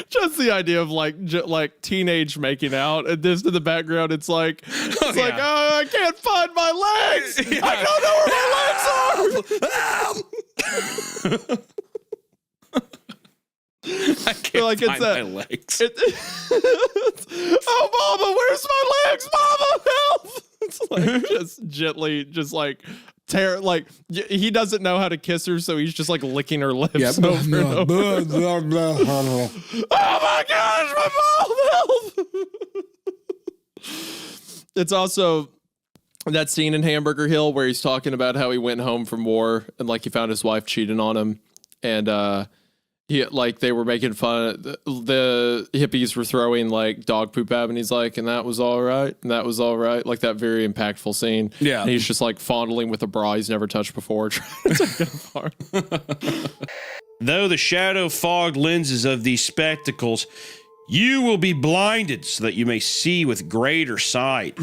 Just the idea of like teenage making out, and this in the background, it's like I can't find my legs. Yeah. I don't know where my legs are. I can't find my legs. Oh, Mama, where's my legs? Mama, help! It's like just gently, just like he doesn't know how to kiss her, so he's just like licking her lips over and over. Oh my gosh, my mom, help! It's also that scene in Hamburger Hill where he's talking about how he went home from war and like he found his wife cheating on him, and they were making fun. The hippies were throwing like dog poop at him, and he's like, and that was all right, and that was all right. Like that very impactful scene. Yeah. And he's just like fondling with a bra he's never touched before, trying to take it apart. Though the shadow fogged lenses of these spectacles, you will be blinded so that you may see with greater sight.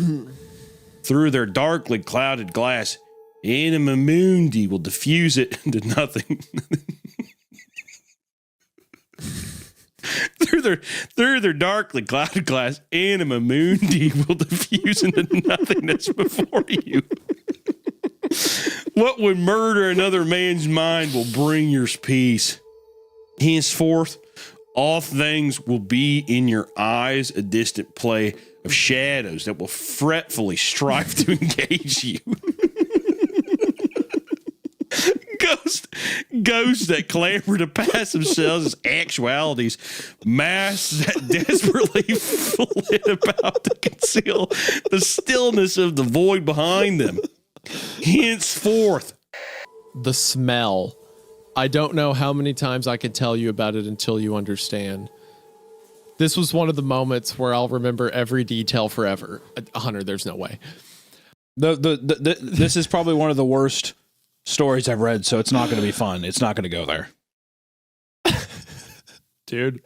Through their darkly clouded glass, Anima Mundi will diffuse it into nothing. Through their darkly clouded glass, Anima Mundi will diffuse into nothingness before you. What would murder another man's mind will bring your peace. Henceforth, all things will be in your eyes a distant play of shadows that will fretfully strive to engage you. Ghosts that clamor to pass themselves as actualities. Masks that desperately flit about to conceal the stillness of the void behind them. Henceforth. The smell. I don't know how many times I can tell you about it until you understand. This was one of the moments where I'll remember every detail forever. Hunter, there's no way. This is probably one of the worst stories I've read, so it's not going to be fun. It's not going to go there. Dude.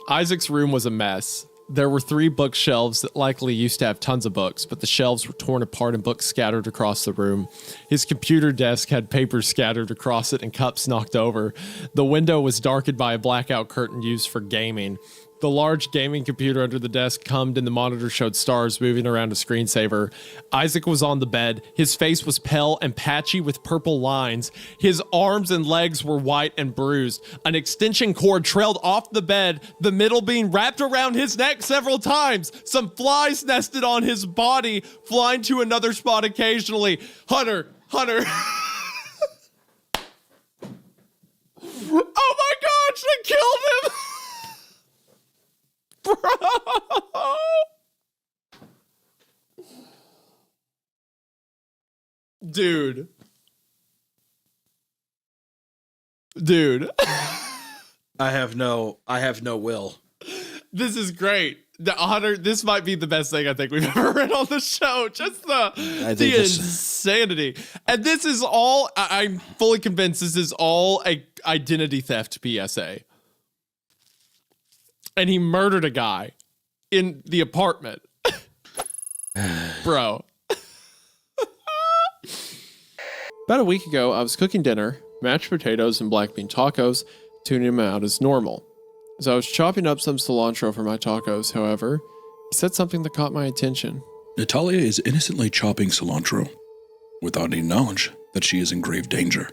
Isaac's room was a mess. There were 3 bookshelves that likely used to have tons of books, but the shelves were torn apart and books scattered across the room. His computer desk had papers scattered across it and cups knocked over. The window was darkened by a blackout curtain used for gaming. The large gaming computer under the desk hummed and the monitor showed stars moving around a screensaver. Isaac was on the bed. His face was pale and patchy with purple lines. His arms and legs were white and bruised. An extension cord trailed off the bed, the middle being wrapped around his neck several times. Some flies nested on his body, flying to another spot occasionally. Hunter. Oh my gosh, they killed him! Bro. Dude. I have no will. This is great. Hunter, this might be the best thing I think we've ever read on the show. Just the insanity. And this is all, I'm fully convinced this is all a identity theft PSA. And he murdered a guy in the apartment. Bro. About a week ago, I was cooking dinner, mashed potatoes and black bean tacos, tuning them out as normal. As I was chopping up some cilantro for my tacos, however, he said something that caught my attention. Natalia is innocently chopping cilantro without any knowledge that she is in grave danger.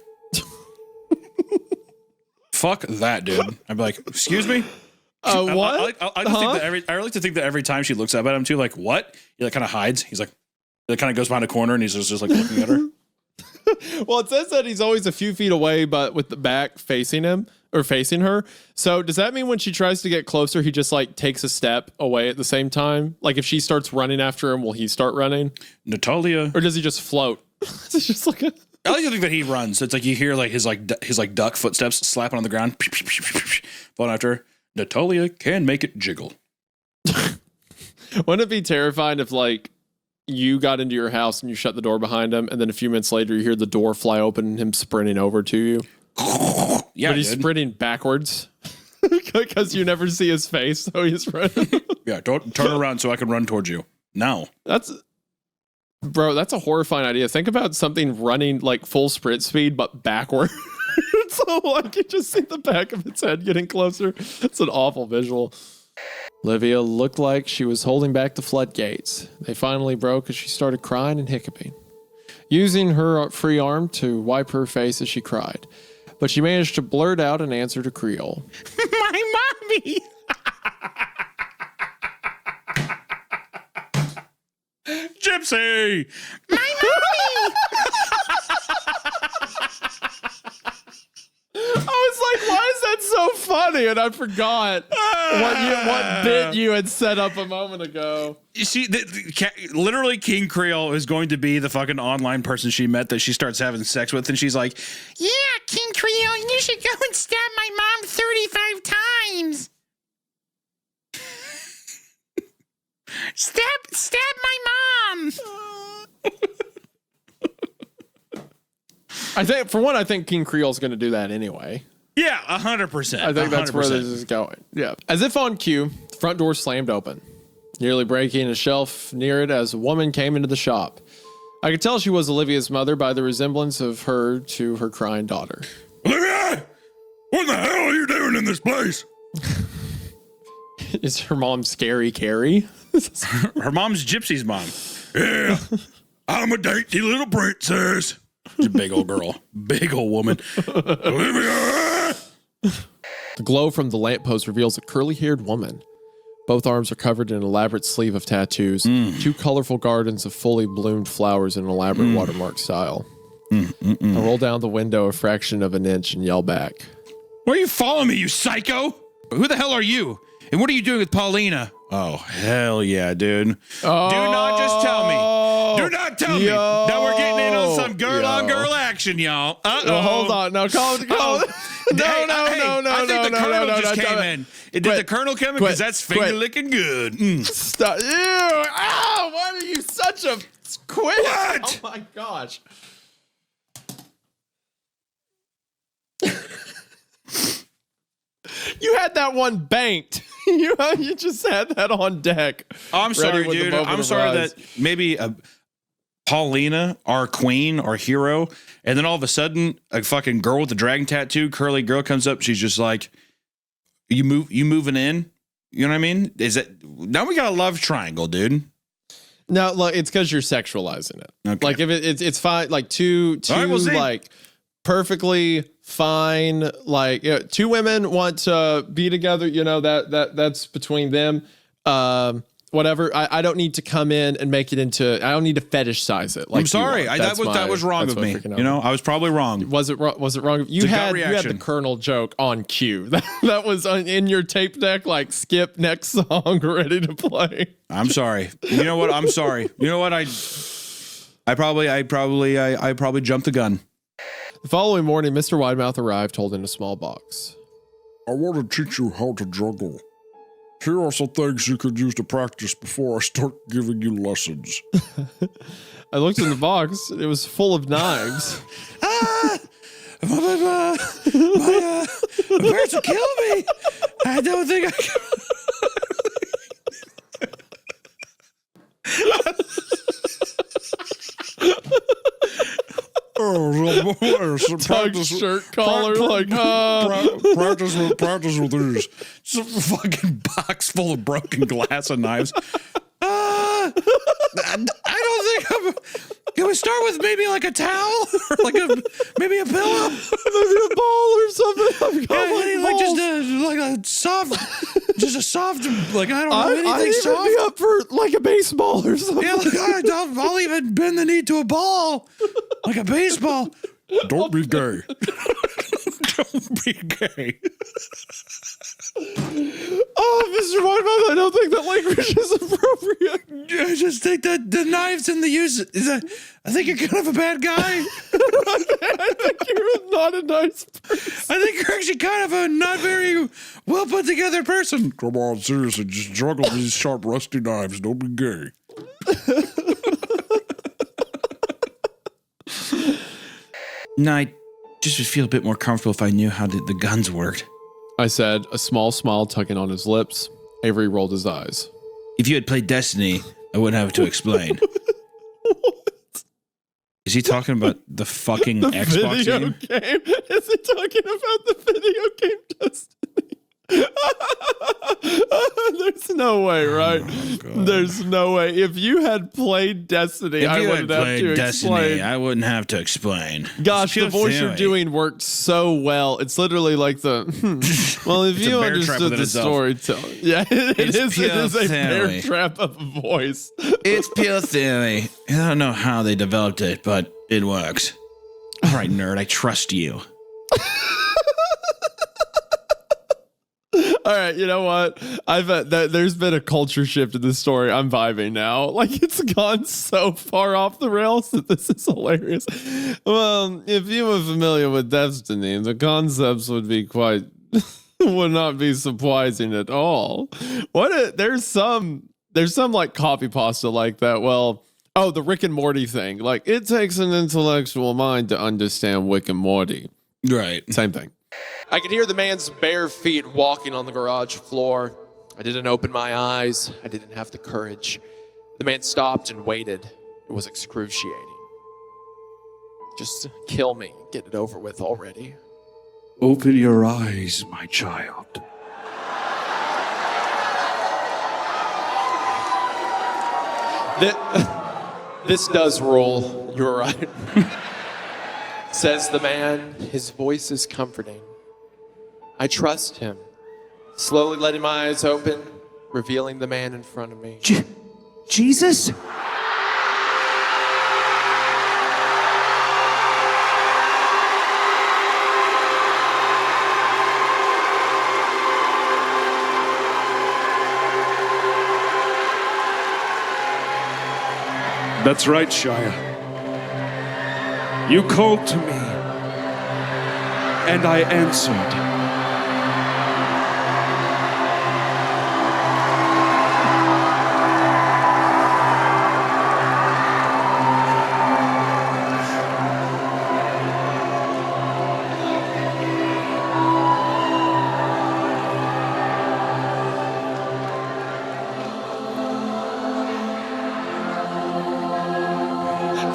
Fuck that, dude. I'd be like, excuse me? What? I like to think that every time she looks up at him too, like, what? He like kind of hides. He's like, he kind of goes behind a corner and he's just like looking at her. Well, it says that he's always a few feet away, but with the back facing him or facing her. So does that mean when she tries to get closer, he just like takes a step away at the same time? Like if she starts running after him, will he start running? Natalia. Or does he just float? It's just like I like to think that he runs. It's like you hear like his duck footsteps slapping on the ground, falling after her. Natalia can make it jiggle. Wouldn't it be terrifying if like you got into your house and you shut the door behind him, and then a few minutes later you hear the door fly open and him sprinting over to you? Yeah, but he's sprinting backwards because you never see his face, so he's running. Yeah, don't turn around so I can run towards you. No. That's a horrifying idea. Think about something running like full sprint speed, but backward. So like you just see the back of its head getting closer. It's an awful visual. Olivia looked like she was holding back the floodgates. They finally broke as she started crying and hiccuping, using her free arm to wipe her face as she cried. But she managed to blurt out an answer to Creole. My mommy! Gypsy! My mommy! I was like, why is that so funny? And I forgot what bit you had set up a moment ago. You see, literally King Creole is going to be the fucking online person she met that she starts having sex with, and she's like, yeah, King Creole, you should go and stab my mom 35 times. Stab my mom. I think King Creole's going to do that anyway. Yeah, 100%. I think that's where this is going. Yeah. As if on cue, the front door slammed open, nearly breaking a shelf near it as a woman came into the shop. I could tell she was Olivia's mother by the resemblance of her to her crying daughter. Olivia! What the hell are you doing in this place? Is her mom Scary Carrie? Her mom's Gypsy's mom. Yeah, I'm a dainty little princess. She's a big old girl. Big old woman. Olivia! The glow from the lamppost reveals a curly-haired woman. Both arms are covered in an elaborate sleeve of tattoos, 2 colorful gardens of fully bloomed flowers in an elaborate watermark style. I roll down the window a fraction of an inch and yell back. Why are you following me, you psycho? Who the hell are you? And what are you doing with Paulina? Oh, hell yeah, dude. Oh, do not just tell me. Do not tell me that we're getting in on some girl-on-girl action, y'all. Uh-oh. Hold on. No, call. No, I think the Colonel just came in. Did the Colonel come in? Because that's finger-licking good. Stop. Ew. Ow, why are you such a quit? What? Oh, my gosh. You had that one banked. You just had that on deck. I'm sorry, dude. I'm sorry that maybe Paulina, our queen, our hero, and then all of a sudden, a fucking girl with a dragon tattoo, curly girl comes up. She's just like, "You moving in?" You know what I mean? Is it now we got a love triangle, dude? No, look, it's because you're sexualizing it. Okay. Like if it's fine, like two right, we'll see. like perfectly fine, like two women want to be together, that's between them. Whatever. I don't need to come in and make it into. I don't need to fetish size it. Like I'm sorry, that was wrong of me. I was probably wrong. Was it wrong? Was it wrong? You had the Colonel joke on cue. That was in your tape deck. Like skip next song, ready to play. I'm sorry. You know what? I'm sorry. You know what? I probably jumped the gun. The following morning, Mr. Widemouth arrived holding a small box. I want to teach you how to juggle. Here are some things you could use to practice before I start giving you lessons. I looked in the box. It was full of knives. My parents will kill me. I don't think I can. Tug's shirt collar, practice with these. Some fucking box full of broken glass and knives. I don't think I'm. Can we start with maybe like a towel or like maybe a pillow, maybe a ball or something? Like just a soft, like I don't know anything I'd soft. Be up for like a baseball or something. Yeah, I'll even bend the knee to a ball, like a baseball. Don't be gay. Don't be gay. Oh, Mr. Widemouth, I don't think that language is appropriate. I just think that the knives and the use I think you're kind of a bad guy. I think you're not a nice person. I think you're actually kind of a not very well put together person. Come on, seriously, just juggle these sharp, rusty knives. Don't be gay. No, I just would feel a bit more comfortable if I knew how the guns worked. I said, a small smile tugging on his lips. Avery rolled his eyes. If you had played Destiny, I wouldn't have to explain. What? Is he talking about the fucking Xbox game? Is he talking about the video game Destiny? There's no way, right? There's no way. If you had played Destiny, I wouldn't have to explain. I wouldn't have to explain. Gosh, the voice you're doing worked so well. It's literally like the well, if you understood the storytelling. Yeah, it is a bear trap of a voice. It's pure theory. I don't know how they developed it, but it works. All right, nerd, I trust you. All right, you know what? There's been a culture shift in this story. I'm vibing now. Like it's gone so far off the rails that this is hilarious. Well, if you were familiar with Destiny, the concepts would not be surprising at all. There's some like copy pasta like that. Well, the Rick and Morty thing. Like it takes an intellectual mind to understand Rick and Morty. Right. Same thing. I could hear the man's bare feet walking on the garage floor. I didn't open my eyes. I didn't have the courage. The man stopped and waited. It was excruciating. Just kill me. Get it over with already. Open your eyes, my child. This does rule. You're right. Says the man. His voice is comforting. I trust him. Slowly letting my eyes open, revealing the man in front of me. Jesus? That's right, Shia. You called to me, and I answered.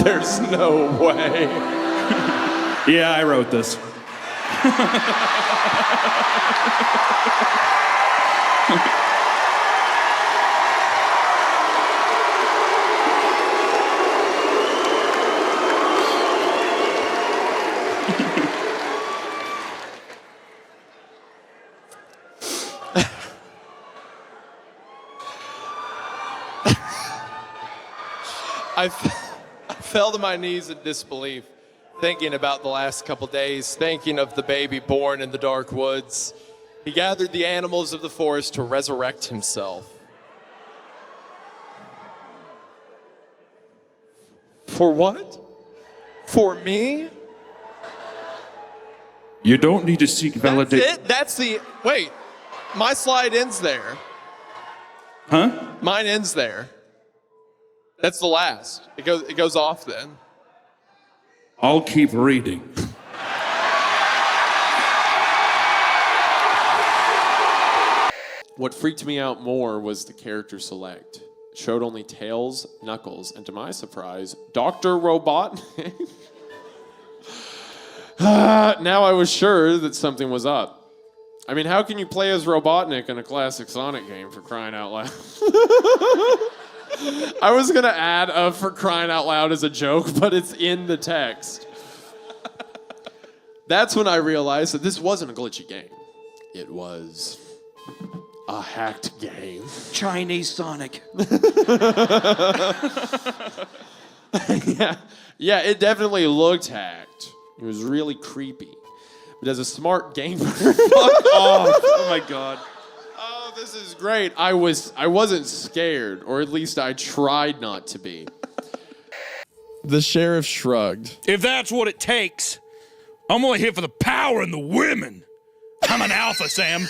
There's no way. Yeah, I wrote this. I fell to my knees in disbelief, thinking about the last couple days, thinking of the baby born in the dark woods. He gathered the animals of the forest to resurrect himself. For what? For me? You don't need to seek validation. That's it? That's the... Wait, my slide ends there. Huh? Mine ends there. That's the last. It goes off then. I'll keep reading. What freaked me out more was the character select. It showed only Tails, Knuckles, and to my surprise, Dr. Robotnik. Now I was sure that something was up. I mean, how can you play as Robotnik in a classic Sonic game, for crying out loud? I was going to add a for crying out loud as a joke, but it's in the text. That's when I realized that this wasn't a glitchy game. It was a hacked game. Chinese Sonic. Yeah, it definitely looked hacked. It was really creepy. But as a smart gamer, fuck off. Oh my god. Oh, this is great. I wasn't scared, or at least I tried not to be. The sheriff shrugged. If that's what it takes, I'm only here for the power and the women. I'm an alpha, Sam.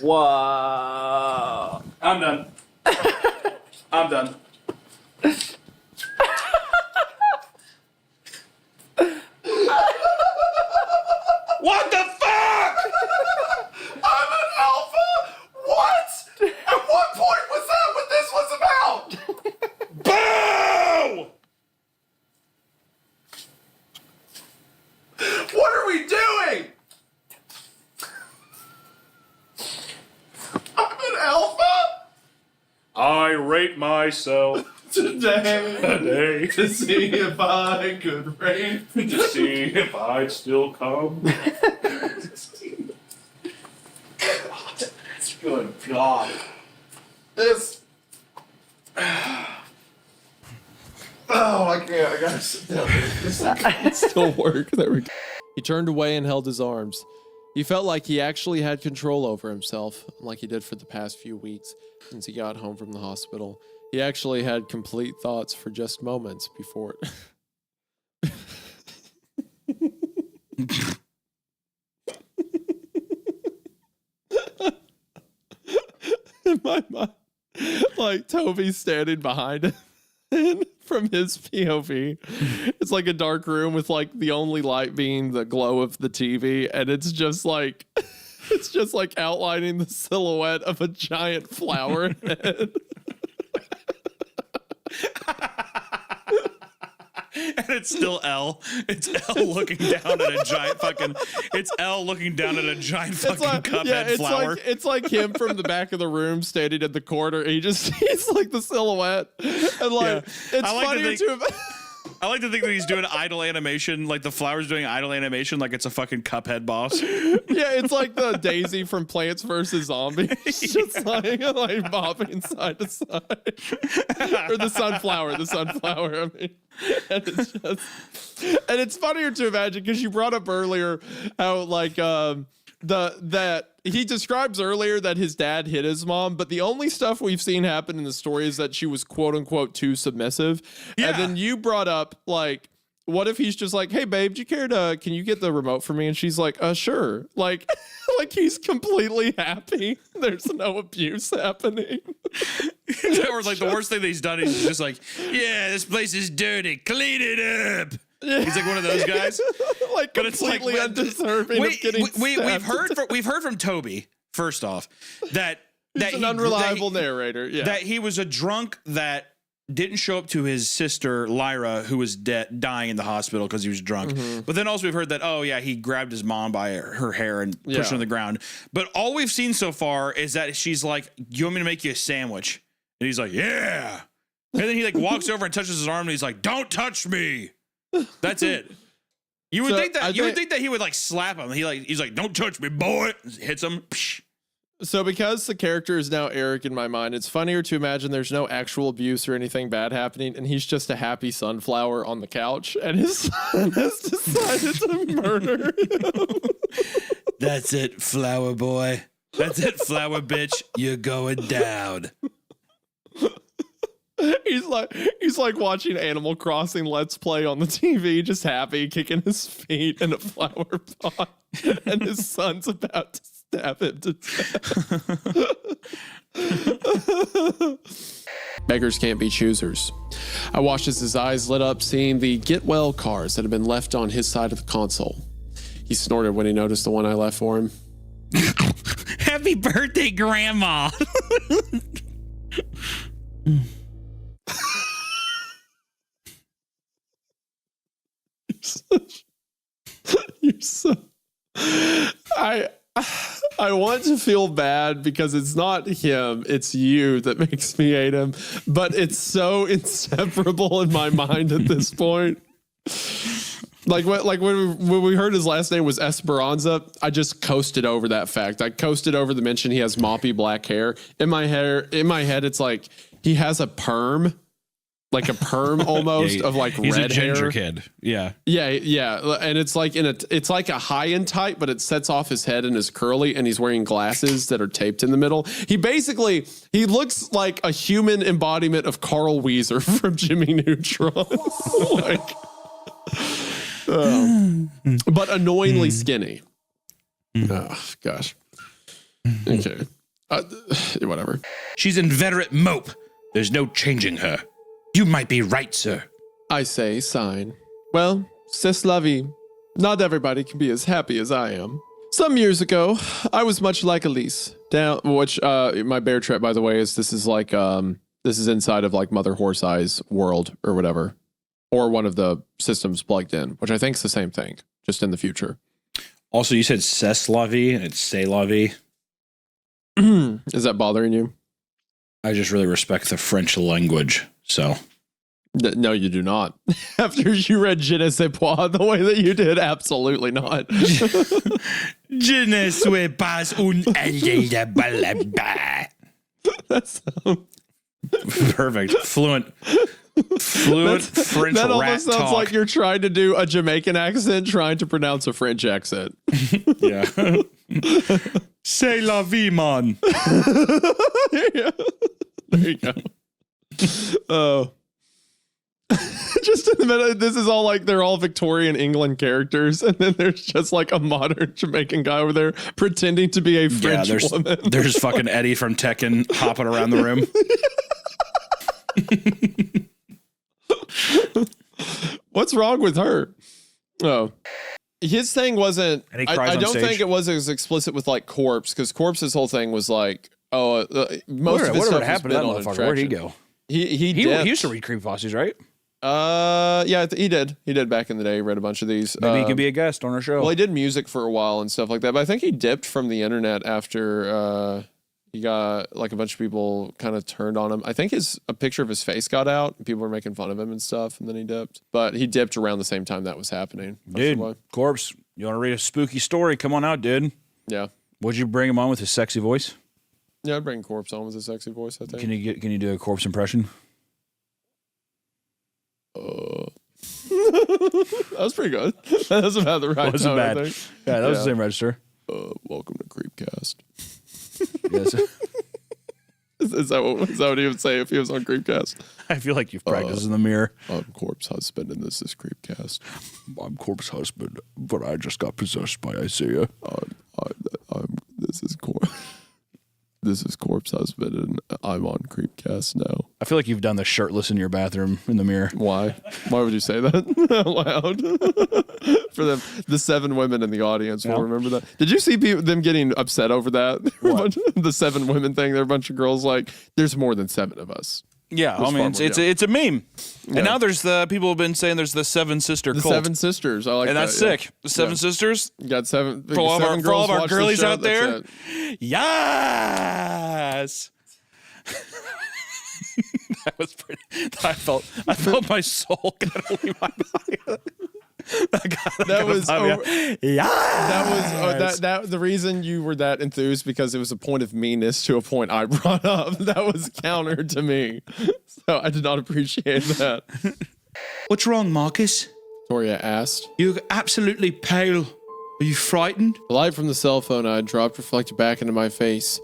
Whoa. I'm done. I'm done. What the fuck? I'm an alpha? What? At what point was that what this was about? Boo! What are we doing? I'm an alpha? I rate myself Today to see if I could reign. to see if I'd still come. Good God. This. Oh, I can't. I gotta sit down. It still worked. There we go. He turned away and held his arms. He felt like he actually had control over himself, like he did for the past few weeks since he got home from the hospital. He actually had complete thoughts for just moments before it. In my mind, like Toby's standing behind him. And from his POV, it's like a dark room with like the only light being the glow of the TV, and it's just like outlining the silhouette of a giant flower head. And it's still L. It's L looking down at a giant fucking. It's L looking down at a giant fucking Cuphead flower. It's like him from the back of the room standing in the corner. He's like the silhouette, and like it's funnier to. I like to think that he's doing idle animation, like the flower's doing idle animation, like it's a fucking Cuphead boss. Yeah, it's like the Daisy from Plants vs. Zombies, just like bobbing side to side. Or the sunflower. I mean, and it's funnier to imagine because you brought up earlier how like that he describes earlier that his dad hit his mom, but the only stuff we've seen happen in the story is that she was quote unquote too submissive. Yeah. And then you brought up like, what if he's just like, hey babe, do you care to, can you get the remote for me? And she's like, sure. Like he's completely happy. There's no abuse happening. That was like the worst thing that he's done. He's just like, yeah, this place is dirty. Clean it up. He's like one of those guys. Like but completely undeserving of getting we've heard from Toby, first off, that he's an unreliable narrator. Yeah. That he was a drunk that didn't show up to his sister Lyra, who was dying in the hospital because he was drunk. But then also we've heard that, oh yeah, he grabbed his mom by her hair and pushed her on the ground. But all we've seen so far is that she's like, you want me to make you a sandwich? And he's like, yeah. And then he like walks over and touches his arm and he's like, don't touch me. That's it. You would think that would think that he would like slap him. He's like, don't touch me, boy. Hits him. Psh. So because the character is now Eric in my mind, it's funnier to imagine there's no actual abuse or anything bad happening, and he's just a happy sunflower on the couch, and his son has decided to murder him. That's it, flower boy. That's it, flower bitch. You're going down. He's like watching Animal Crossing Let's Play on the TV, just happy, kicking his feet in a flower pot, and his son's about to stab him to death. Beggars can't be choosers. I watched as his eyes lit up, seeing the get well cards that had been left on his side of the console. He snorted when he noticed the one I left for him. Happy birthday, Grandma. You're so. I want to feel bad because it's not him, it's you that makes me hate him. But it's so inseparable in my mind at this point. Like when we heard his last name was Esperanza, I just coasted over that fact. I coasted over the mention he has moppy black hair. In my head, it's like he has a perm. Like a perm almost of like he's red a ginger hair. kid. Yeah. Yeah. And it's like it's like a high end type, but it sets off his head and is curly, and he's wearing glasses that are taped in the middle. He looks like a human embodiment of Carl Weezer from Jimmy Neutron. But annoyingly skinny. Oh gosh. Okay. Whatever. She's inveterate mope. There's no changing her. You might be right, sir. I say, sign. Well, c'est la vie. Not everybody can be as happy as I am. Some years ago, I was much like Elise. Which my bear trap, by the way, this is inside of like Mother Horse Eye's world or whatever, or one of the systems plugged in, which I think is the same thing, just in the future. Also, you said c'est la vie and it's c'est la vie. Is that bothering you? I just really respect the French language, so. No, you do not. After you read Je ne sais pas the way that you did, absolutely not. Je ne suis pas un That's perfect. Fluent French that rat almost sounds talk. like you're trying to do a Jamaican accent, trying to pronounce a French accent. Yeah. C'est la vie, man. There you go. Oh. Just in the middle, this is all like they're all Victorian England characters, and then there's just like a modern Jamaican guy over there pretending to be a French woman. There's fucking Eddie from Tekken hopping around the room. What's wrong with her? Oh. His thing wasn't. I don't think it was as explicit with like Corpse, because Corpse's whole thing was like, most of his stuff happened to that motherfucker? Where'd he go? He used to read Creepfosses, right? Yeah, he did. He did back in the day. He read a bunch of these. Maybe he could be a guest on our show. Well, he did music for a while and stuff like that, but I think he dipped from the internet after he got like a bunch of people kind of turned on him. I think a picture of his face got out and people were making fun of him and stuff, and then he dipped. But he dipped around the same time that was happening. Dude, Corpse, you want to read a spooky story? Come on out, dude. Yeah. Would you bring him on with his sexy voice? Yeah, I'd bring Corpse on with his sexy voice, I think. Can you do a Corpse impression? That was pretty good. That was about the right wasn't tone, bad. I think. Yeah, that was the same register. Welcome to CreepCast. Yes. Is that what he would say if he was on CreepCast? I feel like you've practiced in the mirror. I'm Corpse Husband, and this is CreepCast. I'm Corpse Husband, but I just got possessed by Isaiah. This is Corpse Husband, and I'm on CreepCast now. I feel like you've done this shirtless in your bathroom in the mirror. Why? Why would you say that out loud? For the 7 women in the audience will remember that. Did you see them getting upset over that? The 7 women thing. There are a bunch of girls like, there's more than 7 of us. Yeah, I mean, it's a meme. Yeah. And now there's the people have been saying there's the 7 sister cult. 7 sisters. I like and that. that's sick. The 7 sisters. You got 7. For all of our girlies show, out there. Yes. That was pretty. I felt my soul kind of leave my body. That was yes. that the reason you were that enthused because it was a point of meanness to a point I brought up. That was counter to me, so I did not appreciate that. What's wrong, Marcus? Toria asked. You're absolutely pale. Are you frightened? The light from the cell phone I had dropped reflected back into my face.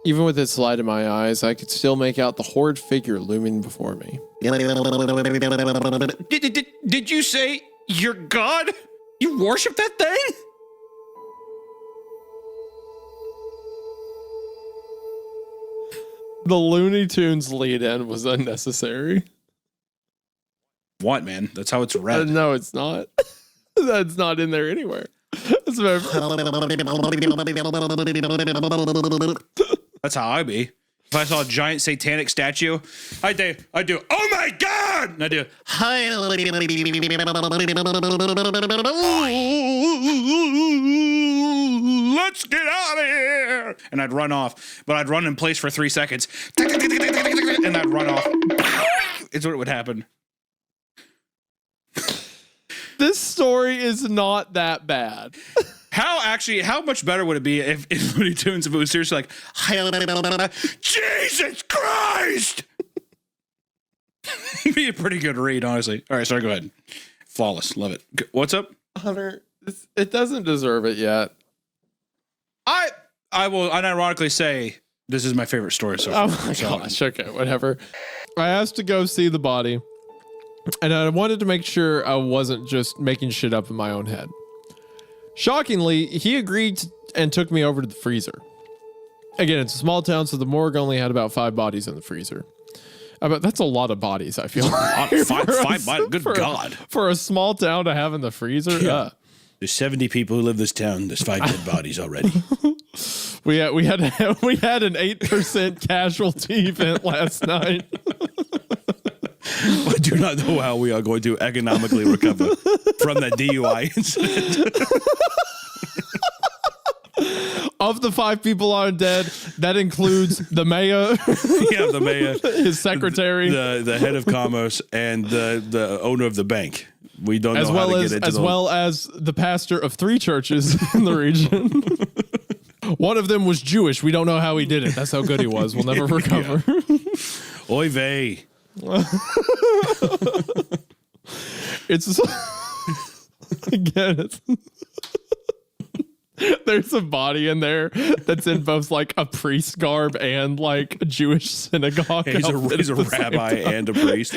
Even with its light in my eyes, I could still make out the horrid figure looming before me. Did you say you're God? You worship that thing? The Looney Tunes lead-in was unnecessary. What, man? That's how it's read. No, it's not. That's not in there anywhere. That's how I be. If I saw a giant satanic statue, I do, oh my God! And I do, let's get out of here! And I'd run off, but I'd run in place for 3 seconds, and I'd run off. It's what would happen. This story is not that bad. How much better would it be if in Looney Tunes if it was seriously like, Jesus Christ? It'd be a pretty good read, honestly. All right, sorry, go ahead. Flawless, love it. What's up? Hunter, it doesn't deserve it yet. I will unironically say this is my favorite story so far. Oh my gosh, okay, whatever. I asked to go see the body, and I wanted to make sure I wasn't just making shit up in my own head. Shockingly, he agreed and took me over to the freezer. Again, it's a small town, so the morgue only had about 5 bodies in the freezer. But that's a lot of bodies, I feel like. Five bodies? Good God. For a small town to have in the freezer? Yeah. There's 70 people who live this town. There's 5 dead bodies already. We had an 8% casualty event last night. I do not know how we are going to economically recover from that DUI incident. Of the 5 people on dead, that includes the mayor. Yeah, the mayor, his secretary, the head of commerce, and the owner of the bank. We don't know how to get into well as the pastor of 3 churches in the region. One of them was Jewish. We don't know how he did it. That's how good he was. We'll never recover. Oy vey. It's again. There's a body in there that's in both like a priest garb and like a Jewish synagogue. He's a rabbi and a priest.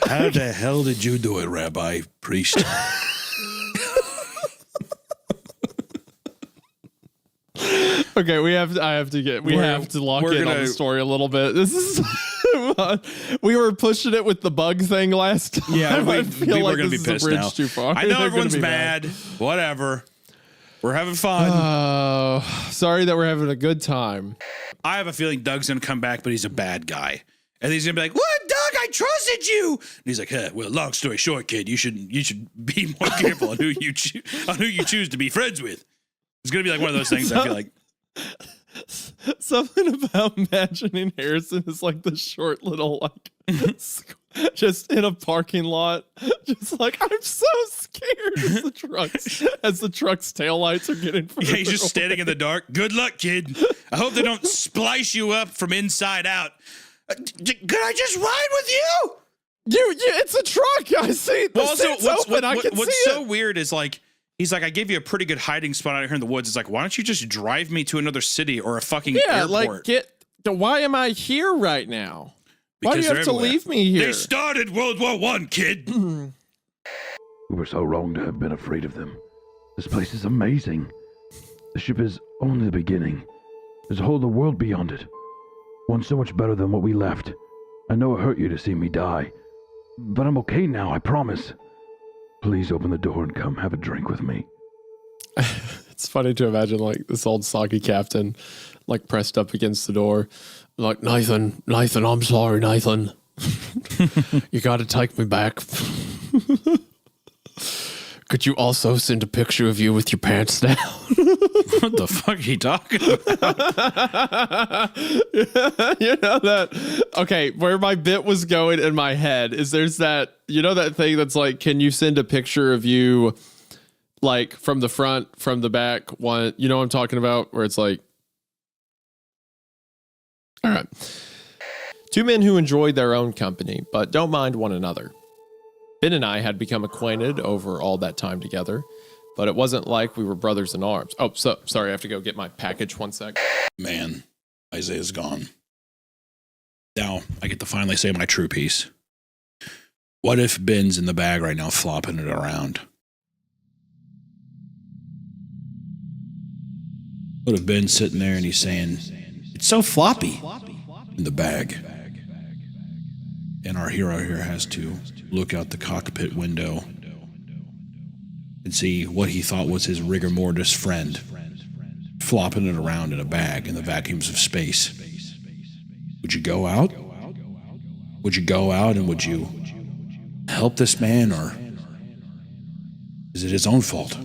How the hell did you do it, Rabbi Priest? Okay, we have to lock in on the story a little bit. This is we were pushing it with the bug thing last time. Yeah, I feel people like are going to this be is pissed a bridge now. too far. I know They're everyone's gonna be mad. Whatever. We're having fun. Sorry that we're having a good time. I have a feeling Doug's going to come back, but he's a bad guy. And he's going to be like, what, Doug? I trusted you. And he's like, well, long story short, kid, you should be more careful on who you choose to be friends with. It's going to be like one of those things I feel like. Something about imagining Harrison is like the short little like just in a parking lot, just like I'm so scared as the truck's taillights are getting further. Yeah, he's just standing in the dark. Good luck, kid. I hope they don't splice you up from inside out. Could I just ride with you? It's a truck. I see. The seat's open. I can what's see so weird is like, he's like, I gave you a pretty good hiding spot out here in the woods. It's like, why don't you just drive me to another city or a fucking airport? Why am I here right now? Why do you have to leave me here? They started World War I, kid. We were so wrong to have been afraid of them. This place is amazing. The ship is only the beginning. There's a whole other world beyond it. One so much better than what we left. I know it hurt you to see me die. But I'm okay now, I promise. Please open the door and come have a drink with me. It's funny to imagine like this old soggy captain like pressed up against the door. Like, Nathan, I'm sorry, Nathan. You gotta take me back. Could you also send a picture of you with your pants down? What the fuck are you talking about? You know that? Okay, where my bit was going in my head is there's that, you know that thing that's like, can you send a picture of you like from the front, from the back, one, you know what I'm talking about? Where it's like, all right. Two men who enjoyed their own company, but don't mind one another. Ben and I had become acquainted over all that time together, but it wasn't like we were brothers in arms. Oh, so sorry, I have to go get my package 1 sec. Man, Isaiah's gone. Now I get to finally say my true piece. What if Ben's in the bag right now flopping it around? What if Ben's sitting there and he's saying, it's so floppy in the bag. And our hero here has to look out the cockpit window and see what he thought was his rigor mortis friend flopping it around in a bag in the vacuums of space. Would you go out? Would you go out and would you help this man, or is it his own fault?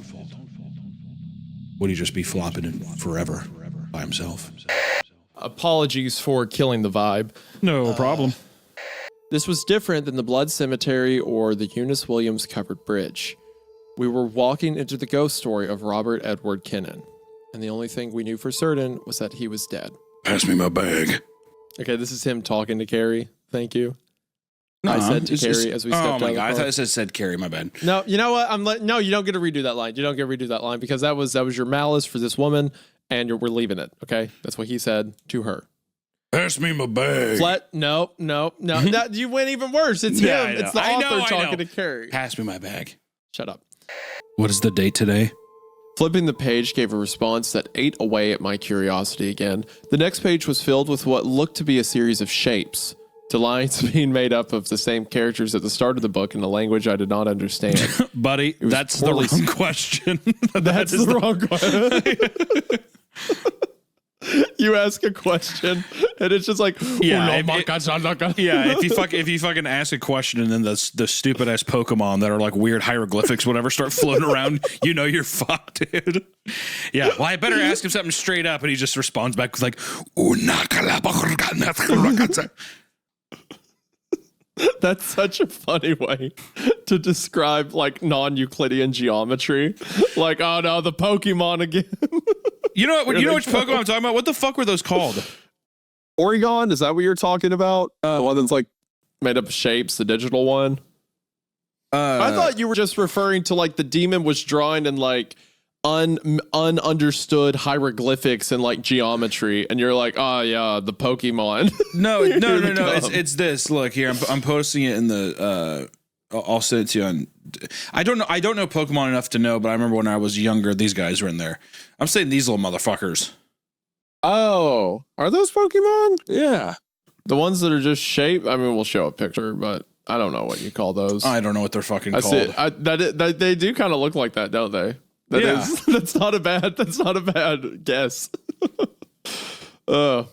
Would he just be flopping it forever by himself? Apologies for killing the vibe. No problem. This was different than the Blood Cemetery or the Eunice Williams covered bridge. We were walking into the ghost story of Robert Edward Kennan, and the only thing we knew for certain was that he was dead. Pass me my bag. Okay, this is him talking to Carrie. Thank you. I said to Carrie as we stepped out. Oh my god! I thought it said Carrie. My bad. No, you know what? No, you don't get to redo that line. You don't get to redo that line because that was your malice for this woman, and we're leaving it. Okay, that's what he said to her. Pass me my bag. No. You went even worse. It's him. It's the author talking to Carrie. Pass me my bag. Shut up. What is the date today? Flipping the page gave a response that ate away at my curiosity again. The next page was filled with what looked to be a series of shapes. The lines being made up of the same characters at the start of the book in a language I did not understand. Buddy, that's the wrong question. That's the wrong question. You ask a question and it's just like, if you fucking ask a question and then the stupid ass Pokemon that are like weird hieroglyphics, whatever, start floating around, you know you're fucked, dude. Yeah, well, I better ask him something straight up, and he just responds back with like, that's such a funny way to describe like non-Euclidean geometry. Like, oh no, the Pokemon again. You know what? You know which Pokemon I'm talking about? What the fuck were those called? Oregon? Is that what you're talking about? The one that's like made up of shapes, the digital one? I thought you were just referring to like the demon was drawing in like ununderstood hieroglyphics and like geometry, and you're like, oh yeah, the Pokemon. No. It's this. Look here. I'm posting it in the. I'll send it to you on. I don't know Pokemon enough to know, but I remember when I was younger, these guys were in there. I'm saying these little motherfuckers. Oh, are those Pokemon? Yeah. The ones that are just shaped. I mean, we'll show a picture, but I don't know what you call those. I don't know what they're fucking called. They do kind of look like that, don't they? That's not a bad guess. Are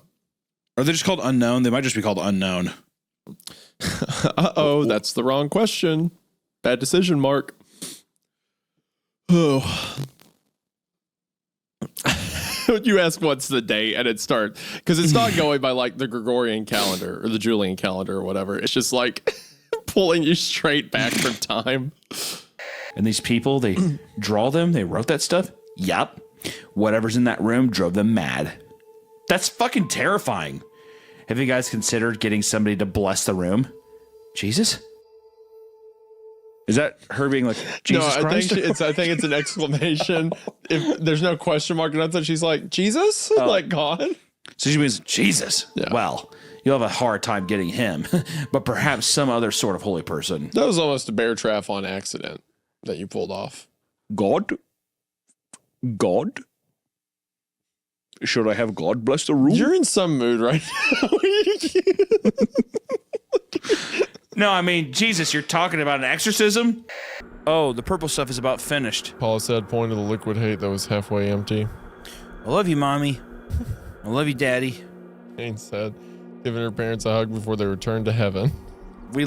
they just called unknown? They might just be called unknown. Uh-oh, that's the wrong question. Bad decision, Mark. Oh. You ask what's the date and it starts, because it's not going by like the Gregorian calendar or the Julian calendar or whatever. It's just like pulling you straight back from time. And these people, they draw them, they wrote that stuff. Yup. Whatever's in that room drove them mad. That's fucking terrifying. Have you guys considered getting somebody to bless the room? Jesus? Is that her being like Jesus no, Christ? I think it's an exclamation. If there's no question mark or nothing, she's like, Jesus? Like God? So she means Jesus. Yeah. Well, you'll have a hard time getting him, but perhaps some other sort of holy person. That was almost a bear trap on accident that you pulled off. God? Should I have God bless the room? You're in some mood right now. No, I mean, Jesus, you're talking about an exorcism? Oh, the purple stuff is about finished. Paula said, point of the liquid hate that was halfway empty. I love you, Mommy. I love you, Daddy. Jane said, giving her parents a hug before they returned to heaven. We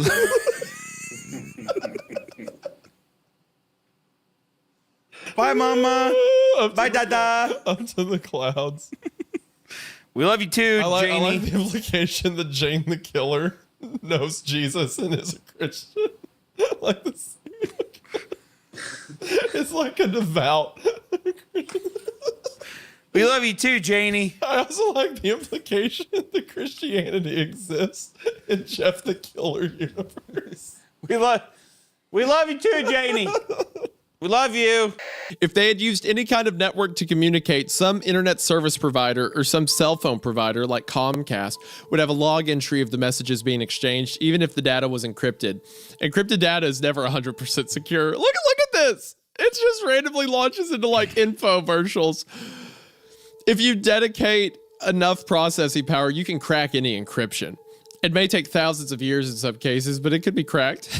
Bye, Mama. Bye, Dada. Up to the clouds. We love you too, I like Janie. the implication that Jane the killer knows Jesus and is a Christian. Like this. It's like a devout. We love you too, Janie. I also like the implication that Christianity exists in Jeff the Killer universe. We love you too, Janie. We love you. If they had used any kind of network to communicate, some internet service provider or some cell phone provider like Comcast would have a log entry of the messages being exchanged, even if the data was encrypted. Encrypted data is never 100% secure. Look at this. It just randomly launches into like infomercials. If you dedicate enough processing power, you can crack any encryption. It may take thousands of years in some cases, but it could be cracked.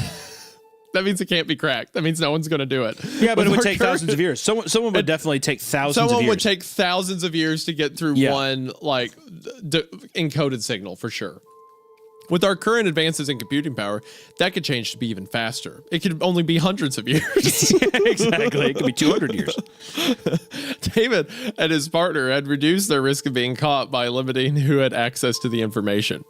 That means it can't be cracked. That means no one's going to do it. Yeah, but it would take thausands of years. Someone would definitely take thousands of years. Someone would take thousands of years to get through one like encoded signal for sure. With our current advances in computing power, that could change to be even faster. It could only be hundreds of years. Exactly. It could be 200 years. David and his partner had reduced their risk of being caught by limiting who had access to the information.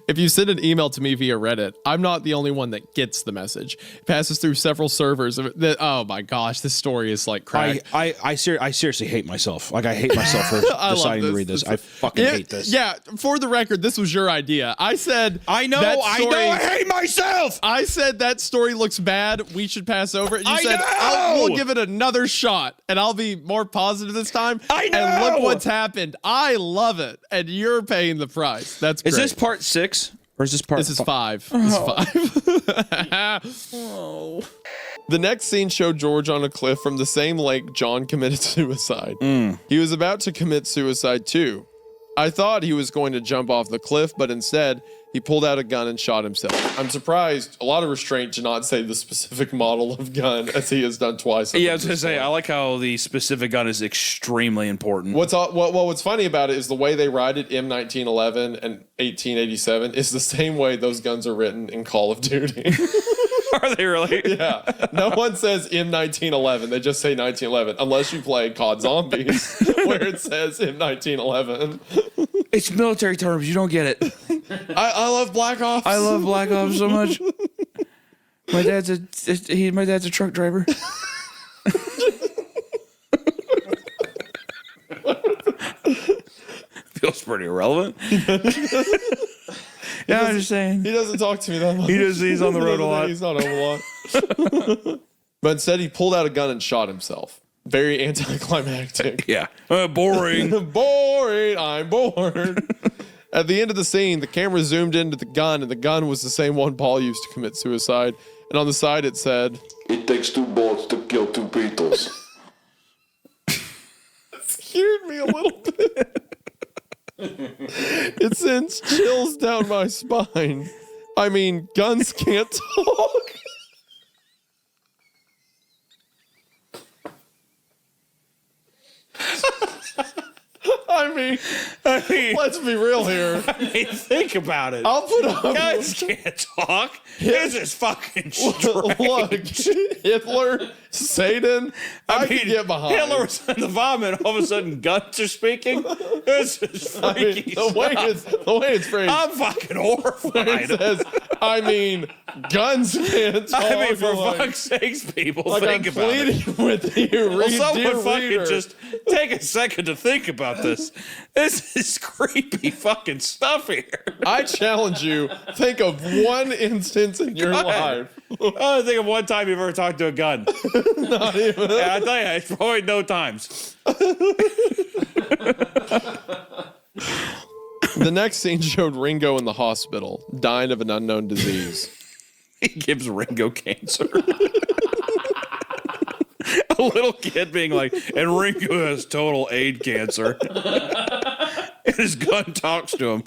If you send an email to me via Reddit, I'm not the only one that gets the message. It passes through several servers. Oh my gosh, this story is like crack. I seriously hate myself. Like, I hate myself for deciding to read this. I fucking hate this. Yeah, for the record, this was your idea. I said... I know, I hate myself. I said that story looks bad. We should pass over it. You said, we'll give it another shot, and I'll be more positive this time. I know. And look what's happened. I love it, and you're paying the price. That's great. Is this part 6? Or is this part This is 5. This is 5. The next scene showed George on a cliff from the same lake John committed suicide. He was about to commit suicide too. I thought he was going to jump off the cliff, but instead, he pulled out a gun and shot himself. I'm surprised. A lot of restraint to not say the specific model of gun, as he has done twice. Yeah, I was going to say, I like how the specific gun is extremely important. What's funny about it is the way they write it, M1911 and 1887, is the same way those guns are written in Call of Duty. Are they really? Yeah. No one says M1911. They just say 1911, unless you play COD Zombies, where it says M1911. It's military terms. You don't get it. I love Black Ops. I love Black Ops so much. My dad's a truck driver. Feels pretty irrelevant. Yeah, I'm just saying. He doesn't talk to me that much. He's on the road a lot. He's not home a lot. But instead, he pulled out a gun and shot himself. Very anticlimactic. Yeah. Boring. Boring. I'm bored. At the end of the scene, the camera zoomed into the gun, and the gun was the same one Paul used to commit suicide. And on the side, it said, "It takes 2 bullets to kill 2 Beatles." It scared me a little bit. It sends chills down my spine. I mean, guns can't talk. I mean, let's be real here. I mean, think about it. I'll put up. Guys can't talk. This is fucking strange. Look, Hitler, Satan, I can get behind. Hitler was in the vomit. All of a sudden, guns are speaking. This is freaky the way it's phrased. I'm fucking horrified. It says, I mean, guns can't talk. I mean, for like, fuck's sakes, people, like think I'm about it. with you, Will someone dear fucking reader. just take a second to think about this? This is creepy fucking stuff here. I challenge you. Think of one instance in your life. I think of one time you've ever talked to a gun. Not even. Yeah, I tell you, it's probably no times. The next scene showed Ringo in the hospital, dying of an unknown disease. He gives Ringo cancer. A little kid being like, and Ringo has total AIDS cancer. And his gun talks to him.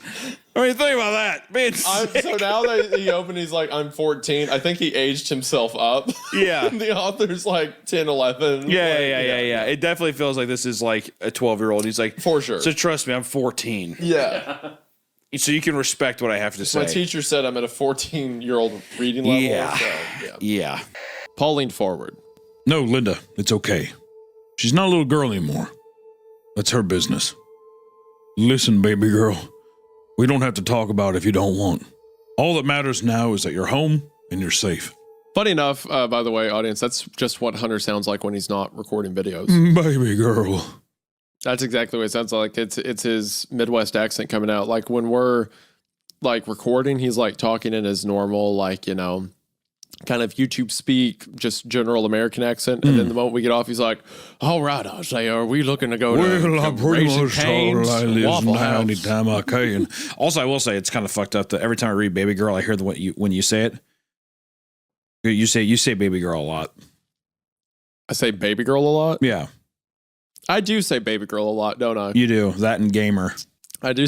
I mean, think about that. Being sick. So now that he opened, he's like, I'm 14. I think he aged himself up. Yeah. The author's like 10, 11. Yeah. It definitely feels like this is like a 12-year-old. He's like, for sure. So trust me, I'm 14. Yeah. So you can respect what I have to say. My teacher said I'm at a 14-year-old reading level. Yeah. So, yeah. Paul leaned forward. No, Linda, it's okay. She's not a little girl anymore. That's her business. Listen, baby girl, we don't have to talk about it if you don't want. All that matters now is that you're home and you're safe. Funny enough, by the way, audience, that's just what Hunter sounds like when he's not recording videos. Baby girl. That's exactly what it sounds like. It's his Midwest accent coming out. Like when we're like recording, he's like talking in his normal, like, you know, kind of YouTube speak, just general American accent. And then the moment we get off, he's like, all right, I say, are we looking to go to Well, I pretty Raising much Cane's, told I live Waffle now House? anytime I can. Also, I will say it's kind of fucked up that every time I read baby girl, I hear when you say it. You say baby girl a lot. I say baby girl a lot? Yeah. I do say baby girl a lot, don't I? You do. That and gamer. I do.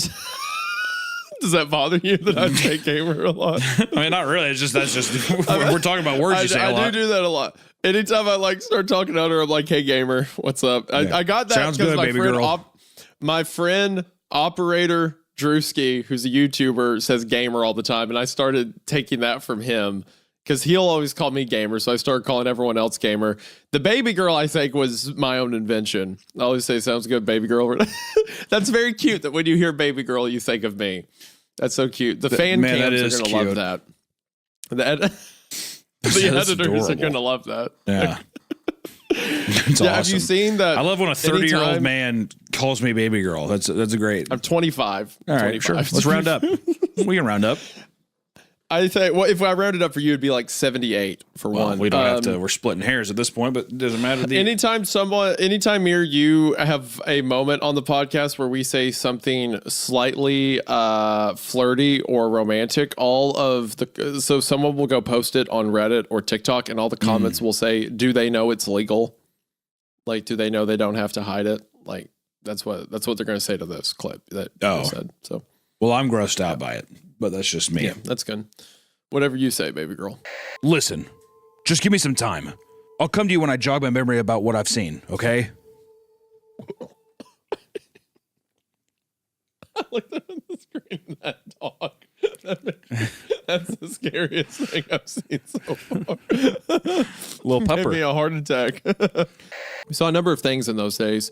Does that bother you that I say gamer a lot? I mean, not really. It's just we're talking about words you say a lot. I do that a lot. Anytime I like start talking to her, I'm like, "Hey, gamer, what's up?" I got that. Sounds good, my baby friend, girl. my friend operator Drewski, who's a YouTuber, says gamer all the time, and I started taking that from him because he'll always call me gamer, so I started calling everyone else gamer. The baby girl, I think, was my own invention. I always say, "Sounds good, baby girl." That's very cute. That when you hear baby girl, you think of me. That's so cute. The fan cams are going to love that. The editors are going to love that. Yeah. That's yeah, awesome. have you seen that? I love when a 30-year-old man calls me baby girl. That's a great. I'm 25. All right, 25. sure. Let's round up. We can round up. I say, well, if I rounded up for you, it'd be like 78 for one. We don't have to. We're splitting hairs at this point, but it doesn't matter. Anytime me or you have a moment on the podcast where we say something slightly flirty or romantic, so someone will go post it on Reddit or TikTok, and all the comments will say, "Do they know it's legal? Like, do they know they don't have to hide it?" Like, that's what they're going to say to this clip that I said. So, well, I'm grossed out by it. But that's just me. Yeah, that's good. Whatever you say, baby girl. Listen, just give me some time. I'll come to you when I jog my memory about what I've seen, okay? I looked at the screen of that dog. That's the scariest thing I've seen so far. Little pupper. Gave me a heart attack. We saw a number of things in those days.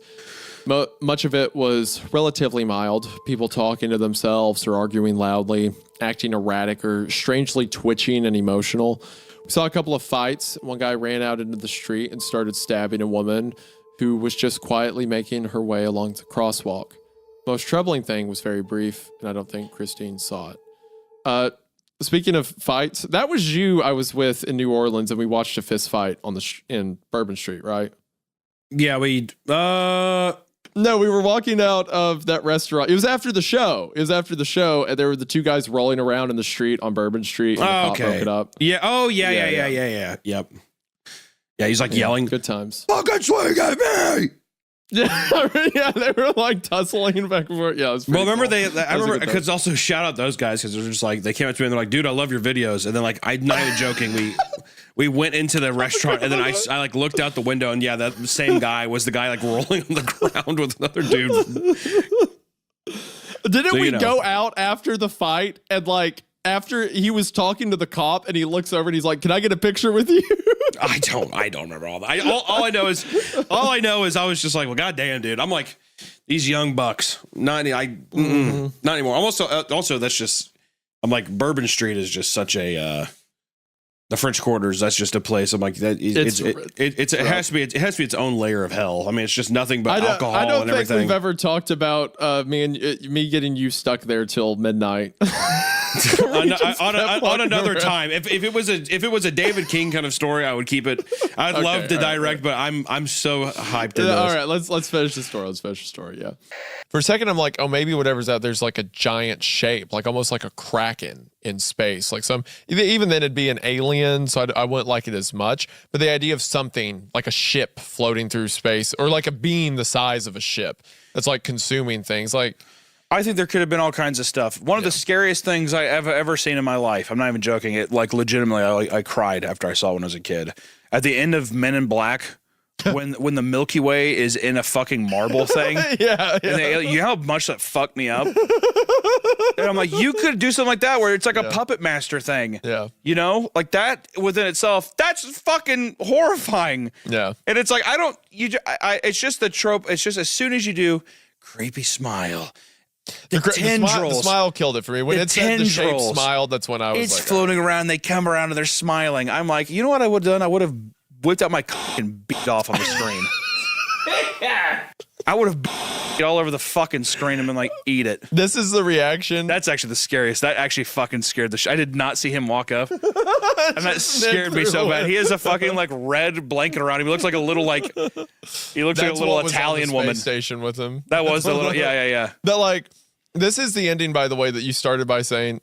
Much of it was relatively mild. People talking to themselves or arguing loudly, acting erratic or strangely twitching and emotional. We saw a couple of fights. One guy ran out into the street and started stabbing a woman who was just quietly making her way along the crosswalk. The most troubling thing was very brief, and I don't think Christine saw it. Speaking of fights, that was you I was with in New Orleans, and we watched a fist fight in Bourbon Street, right? Yeah, No, we were walking out of that restaurant. It was after the show. And there were the two guys rolling around in the street on Bourbon Street, and the cop broke it up. Yeah. Oh, yeah. Yep. Yeah, he's like yelling. Good times. Fucking swing at me! Yeah, they were like tussling back and forth. Yeah, it was pretty remember cool. I remember because also shout out those guys because they're just like they came up to me and they're like, dude, I love your videos. And then like I'm not even joking, we went into the restaurant and then I like looked out the window and yeah, that same guy was the guy like rolling on the ground with another dude. Didn't we go out after the fight and like after he was talking to the cop and he looks over and he's like, "Can I get a picture with you?" I don't remember all that. All I know is I was just like, well, goddamn, dude. I'm like these young bucks. Not anymore. Also, that's just. I'm like Bourbon Street is just such a The French Quarters, that's just a place. I'm like that. It has to be its own layer of hell. I mean, it's just nothing but alcohol I don't and think everything. we've ever talked about me getting you stuck there till midnight. on another time. If it was a David King kind of story, I would keep it. I'd love to direct, but I'm so hyped. All right, let's finish the story. Let's finish the story. Yeah. For a second, I'm like, oh, maybe whatever's out there's like a giant shape, like almost like a kraken in space, like even then it'd be an alien, so I wouldn't like it as much. But the idea of something like a ship floating through space, or like a being the size of a ship that's like consuming things, like. I think there could have been all kinds of stuff. One of the scariest things I ever seen in my life. I'm not even joking. It like legitimately, I cried after I saw it when I was a kid. At the end of Men in Black, when the Milky Way is in a fucking marble thing. Yeah. And you know how much that fucked me up. And I'm like, you could do something like that where it's like a puppet master thing. Yeah. You know, like that within itself. That's fucking horrifying. Yeah. And it's like it's just the trope. It's just as soon as you do creepy smile. The tendrils. The smile killed it for me. When it said the shape smiled, that's when I was it's floating around. They come around and they're smiling. I'm like, you know what I would have done? I would have whipped out my cock and beat off on the screen. I would have beat it all over the fucking screen and been like, eat it. This is the reaction. That's actually the scariest. That actually fucking scared the shit. I did not see him walk up. And that scared me so bad. He has a fucking like red blanket around him. He looks like a little like Italian woman. Station with him. That was the little yeah. But like, this is the ending, by the way, that you started by saying,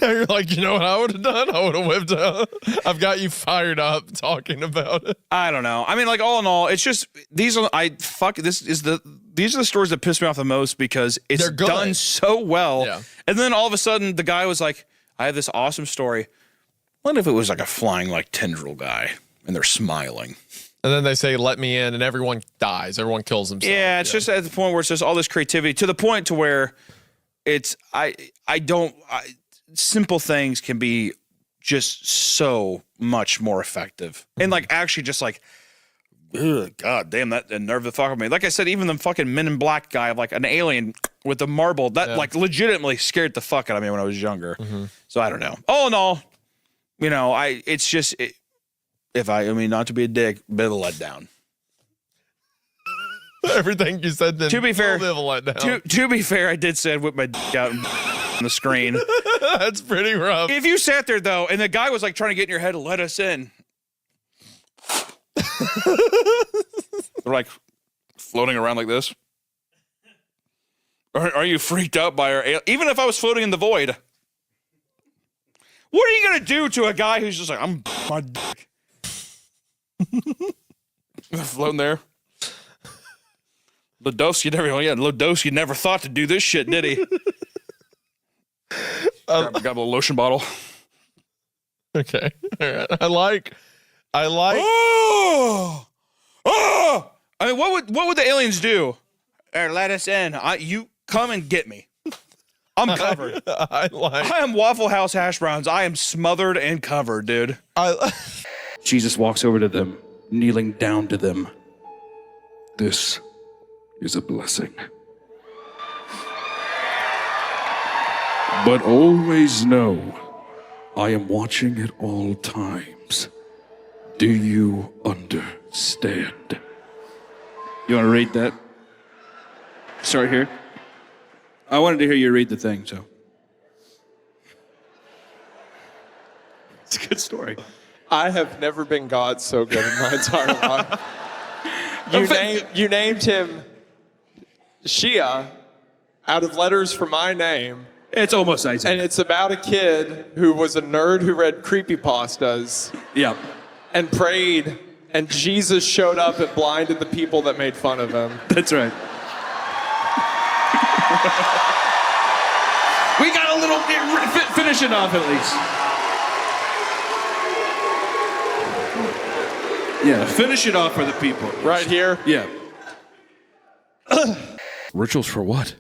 Now you're like, you know what I would have done? I would have whipped out. I've got you fired up talking about it. I don't know. I mean, like all in all, it's just these are the stories that piss me off the most because it's done so well. Yeah. And then all of a sudden the guy was like, I have this awesome story. What if it was like a flying like tendril guy and they're smiling? And then they say, let me in, and everyone dies. Everyone kills themselves. Yeah, it's just at the point where it's just all this creativity to the point to where it's simple things can be just so much more effective. And like actually just like, ugh, God damn, that nerve the fuck of me. Like I said, even the fucking Men in Black guy of like an alien with the marble, that like legitimately scared the fuck out of me when I was younger. So I don't know. All in all, you know, not to be a dick, bit of a letdown. Everything you said then to be fair, letdown. To be fair, I did say I'd whip my dick out on the screen. That's pretty rough. If you sat there though, and the guy was like trying to get in your head, let us in. They're like floating around like this. Are you freaked out by our even if I was floating in the void? What are you gonna do to a guy who's just like, I'm my dick? Floating there. Lodowski never thought to do this shit, did he? Grab a lotion bottle. Okay. All right. I like. Oh! I mean, what would the aliens do? Let us in. You come and get me. I'm covered. I am Waffle House hash browns. I am smothered and covered, dude. Jesus walks over to them, kneeling down to them. This is a blessing. But always know, I am watching at all times. Do you understand? You want to read that? Start here. I wanted to hear you read the thing, so. It's a good story. I have never been God so good in my entire life. You named him Shia out of letters from my name. It's almost Isaac. And it's about a kid who was a nerd who read creepypastas. Yeah. And prayed, and Jesus showed up and blinded the people that made fun of him. That's right. We got a little finish it off at least. Yeah, finish it off for the people. Right here? Yeah. Rituals for what?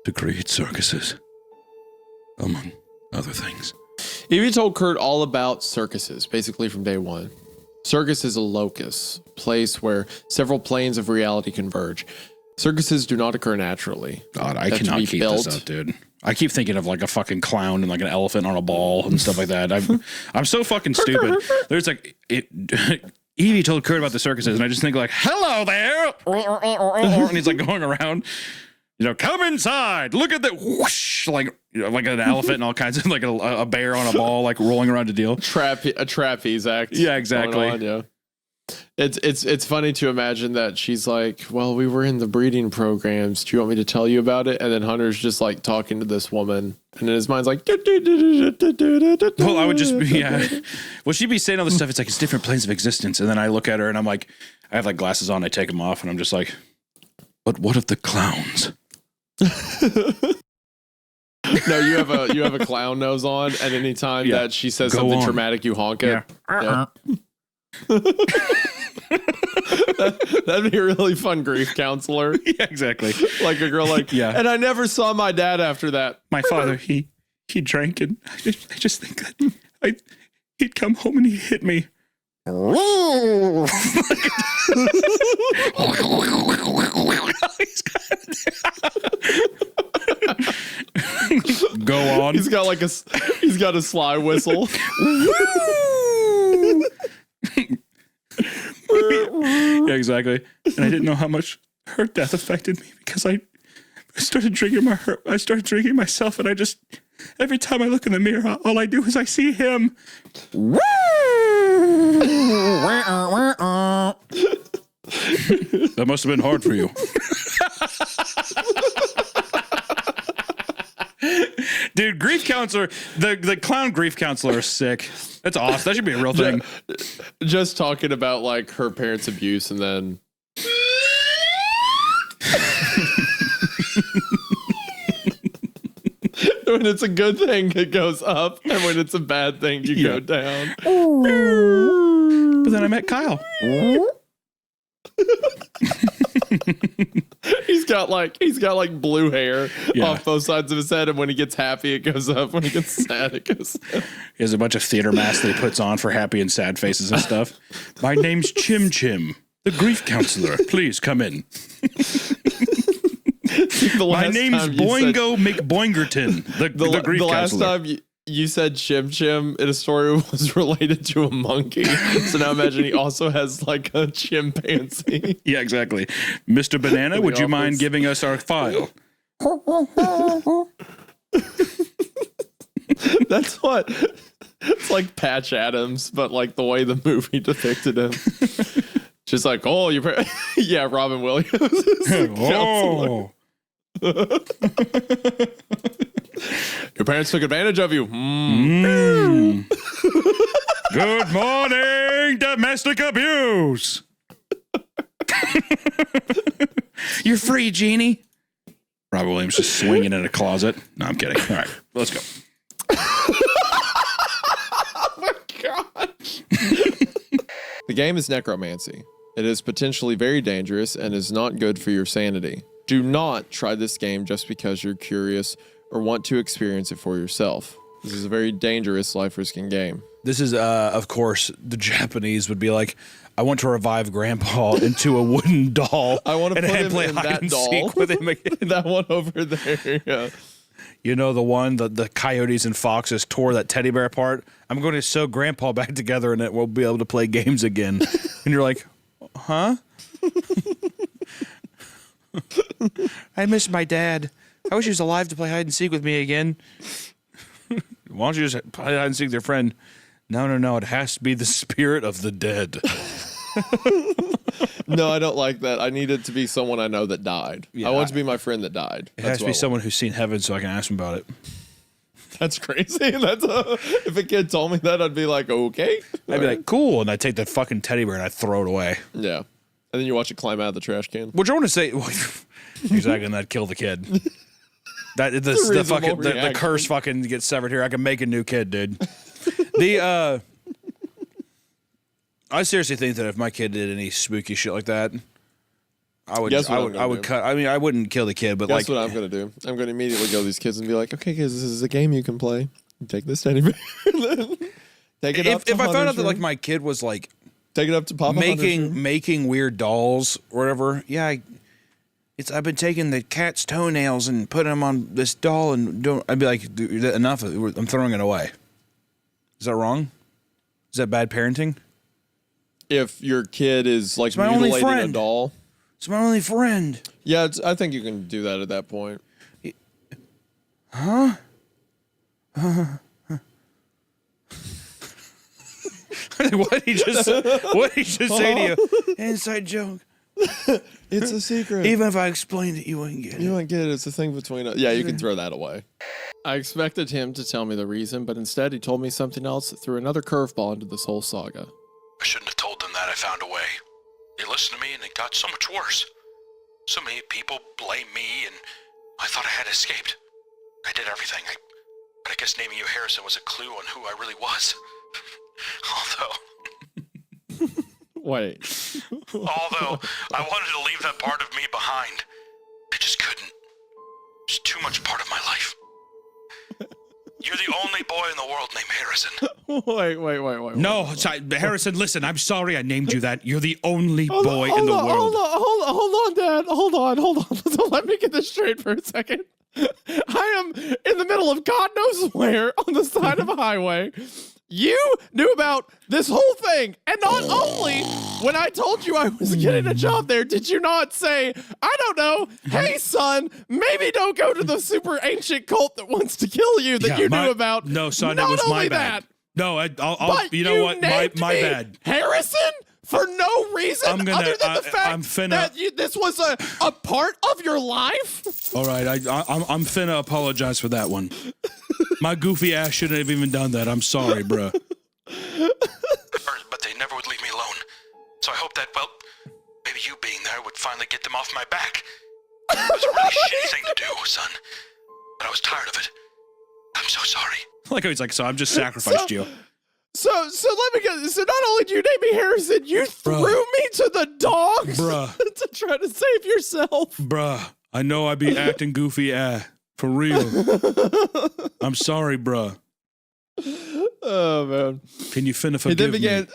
To create circuses, among other things. Evie told Kurt all about circuses, basically from day one. Circus is a locus, a place where several planes of reality converge. Circuses do not occur naturally. God, I cannot keep this up, dude. I keep thinking of like a fucking clown and like an elephant on a ball and stuff like that. I'm so fucking stupid. There's like Evie told Kurt about the circuses, and I just think like, hello there, and he's like going around, come inside. Look at the whoosh, like like an elephant and all kinds of like a bear on a ball, like rolling around a deal. A trapeze act. Yeah, exactly. Yeah. It's funny to imagine that she's like, well, we were in the breeding programs. Do you want me to tell you about it? And then Hunter's just like talking to this woman, and in his mind's like, well, I would just be, well, she'd be saying all this stuff. It's like it's different planes of existence, and then I look at her and I'm like, I have like glasses on, I take them off, and I'm just like, but what of the clowns? No, you have a clown nose on, and anytime that she says something dramatic, you honk it. Yeah. That'd be a really fun grief counselor. Yeah, exactly. Like a girl like, and I never saw my dad after that. My father, he drank, and I just think that he'd come home and he'd hit me. Go on. He's got a sly whistle. Yeah, exactly. And I didn't know how much her death affected me because I started drinking myself, and I just every time I look in the mirror, all I do is I see him. That must have been hard for you. Dude, grief counselor, the clown grief counselor is sick. That's awesome. That should be a real thing. Just talking about like her parents' abuse, and then when it's a good thing, it goes up, and when it's a bad thing, you go down. But then I met Kyle. He's got like blue hair off both sides of his head, and when he gets happy, it goes up. When he gets sad, it goes down. He has a bunch of theater masks that he puts on for happy and sad faces and stuff. My name's Chim Chim, the grief counselor. Please come in. My name's Boingo McBoingerton, the grief counselor. Last time you said Chim Chim in a story was related to a monkey. So now imagine he also has like a chimpanzee. Yeah, exactly. Mr. Banana, would you mind giving us our file? That's what. It's like Patch Adams, but like the way the movie depicted him. Just like, oh, yeah, Robin Williams. Oh. Your parents took advantage of you. Good morning, domestic abuse. You're free, Jeannie. Robin Williams just swinging in a closet. No, I'm kidding. All right, let's go. Oh my God. The game is necromancy. It is potentially very dangerous and is not good for your sanity. Do not try this game just because you're curious or want to experience it for yourself. This is a very dangerous, life-risking game. This is, of course, the Japanese would be like, I want to revive Grandpa into a wooden doll. I want to put him in that doll. With him again. That one over there, yeah. You know, the one that the coyotes and foxes tore that teddy bear apart? I'm going to sew Grandpa back together and we'll be able to play games again. And you're like, huh? I miss my dad. I wish he was alive to play hide and seek with me again. Why don't you just play hide and seek with your friend? No. It has to be the spirit of the dead. No, I don't like that. I need it to be someone I know that died. Yeah, I want it to be my friend that died. It has to be someone who's seen heaven so I can ask him about it. That's crazy. If a kid told me that, I'd be like, okay. I'd be like, cool. And I'd take the fucking teddy bear and I'd throw it away. Yeah. And then you watch it climb out of the trash can. Which I want to say, exactly, and that'd kill the kid. The curse fucking gets severed here. I can make a new kid, dude. I seriously think that if my kid did any spooky shit like that, I would cut. I mean, I wouldn't kill the kid, but Guess what I'm gonna do? I'm gonna immediately go to these kids and be like, okay, kids, this is a game you can play. Take this teddy bear. Take it up to if I found out that like my kid was like take it up to Papa making weird dolls or whatever, yeah, I've been taking the cat's toenails and putting them on this doll, and I'd be like, dude, enough. I'm throwing it away. Is that wrong? Is that bad parenting? If your kid is like my only mutilating a friend. doll. It's my only friend. Yeah, I think you can do that at that point. Huh? What did he just say to you? Inside joke. It's a secret. Even if I explained it, you wouldn't get it. You wouldn't get it. It's a thing between us. Yeah, you can throw that away. I expected him to tell me the reason, but instead he told me something else that threw another curveball into this whole saga. I shouldn't have told them that I found a way. They listened to me and it got so much worse. So many people blame me and I thought I had escaped. I did everything. But I guess naming you Harrison was a clue on who I really was. Although I wanted to leave that part of me behind. I just couldn't. It's too much part of my life. You're the only boy in the world named Harrison. Wait. No, sorry, Harrison, listen, I'm sorry I named you that. You're the only boy in the world. Hold on, Dad. Hold on. So let me get this straight for a second. I am in the middle of God knows where on the side of a highway. You knew about this whole thing. And not only when I told you I was getting a job there, did you not say, I don't know, hey, son, maybe don't go to the super ancient cult that wants to kill you that you knew about. No, son, not it was only my bad. that, No, I'll but you know what? My bad. Harrison? For no reason other than the fact that this was a part of your life? All right, I'm finna apologize for that one. My goofy ass shouldn't have even done that. I'm sorry, bruh. But they never would leave me alone. So I hope that, well, maybe you being there would finally get them off my back. It was a really shitty thing to do, son. But I was tired of it. I'm so sorry. Like he's like, so I've just sacrificed you. So let me get. So not only do you name me Harrison, you threw me to the dogs, Bruh. to try to save yourself, Bruh. I know I be acting goofy, for real. I'm sorry, bruh. Oh man. Can you finna He then forgive me? began.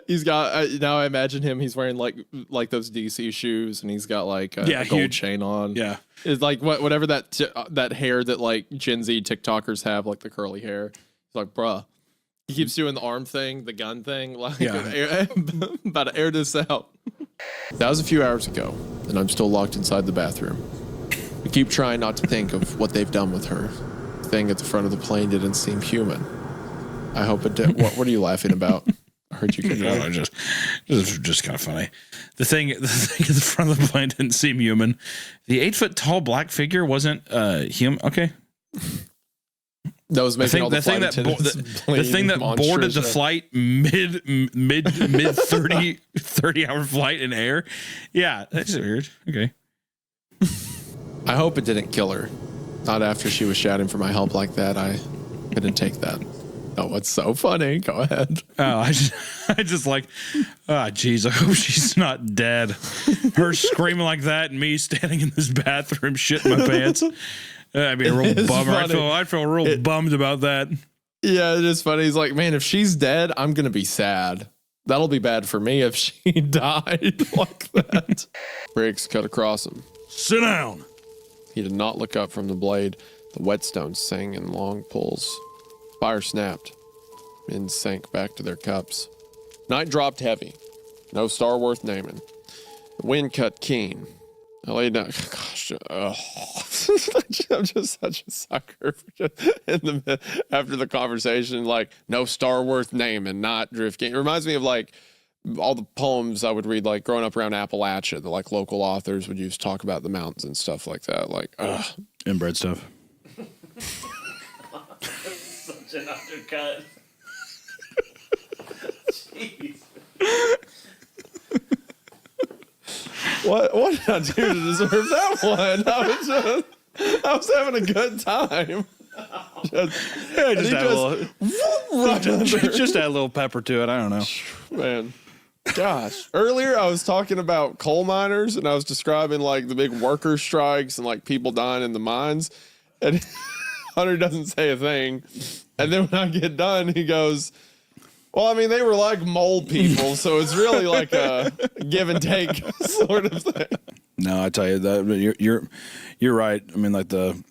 He's got now. I imagine him. He's wearing like those DC shoes, and he's got like a gold huge chain on. Yeah, it's like whatever that hair that like Gen Z TikTokers have, like the curly hair. It's like, bruh. He keeps doing the arm thing, the gun thing. Like, about to air this out. That was a few hours ago, and I'm still locked inside the bathroom. We keep trying not to think of what they've done with her. The thing at the front of the plane didn't seem human. I hope it did. What are you laughing about? I heard you. No, just kind of funny. The thing at the front of the plane didn't seem human. The 8-foot tall black figure wasn't human. Okay. That was making all the thing that boarded the flight mid 30 hour flight in air. Yeah, that's weird. Okay. I hope it didn't kill her. Not after she was shouting for my help like that. I couldn't take that. Oh, what's so funny? Go ahead. Oh, I just like, jeez, I hope she's not dead. Her screaming like that and me standing in this bathroom shitting my pants. I'd be a real bummer. I'd feel real bummed about that. Yeah, it is funny. He's like, man, if she's dead, I'm going to be sad. That'll be bad for me if she died like that. Briggs cut across him. Sit down. He did not look up from the blade. The whetstones sang in long pulls. Fire snapped. Men sank back to their cups. Night dropped heavy. No star worth naming. The wind cut keen. I laid down. Gosh, I'm just such a sucker after the conversation. Like, no star worth naming, not drift king. It reminds me of like all the poems I would read, like growing up around Appalachia. The like local authors would use to talk about the mountains and stuff like that. Like, inbred stuff. Such an undercut. Jeez. What did I do to deserve that one? I was having a good time. Just add a little pepper to it. I don't know. Man. Gosh. Earlier I was talking about coal miners and I was describing like the big worker strikes and like people dying in the mines. And Hunter doesn't say a thing. And then when I get done, he goes, Well, I mean, they were like mole people, so it's really like a give and take sort of thing. No, I tell you that you're right. I mean, like the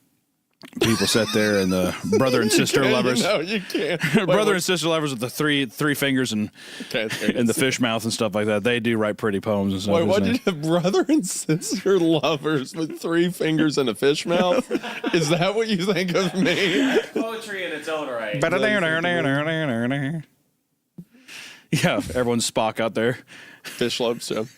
people sat there and the brother and sister lovers. No, you can't. Brother and sister lovers with the three fingers and the fish mouth and stuff like that. They do write pretty poems and stuff. Wait, what did you have? Brother and sister lovers with 3 fingers and a fish mouth? Is that what you think of me? Poetry in its own right. Yeah, everyone's Spock out there. Fish love stuff.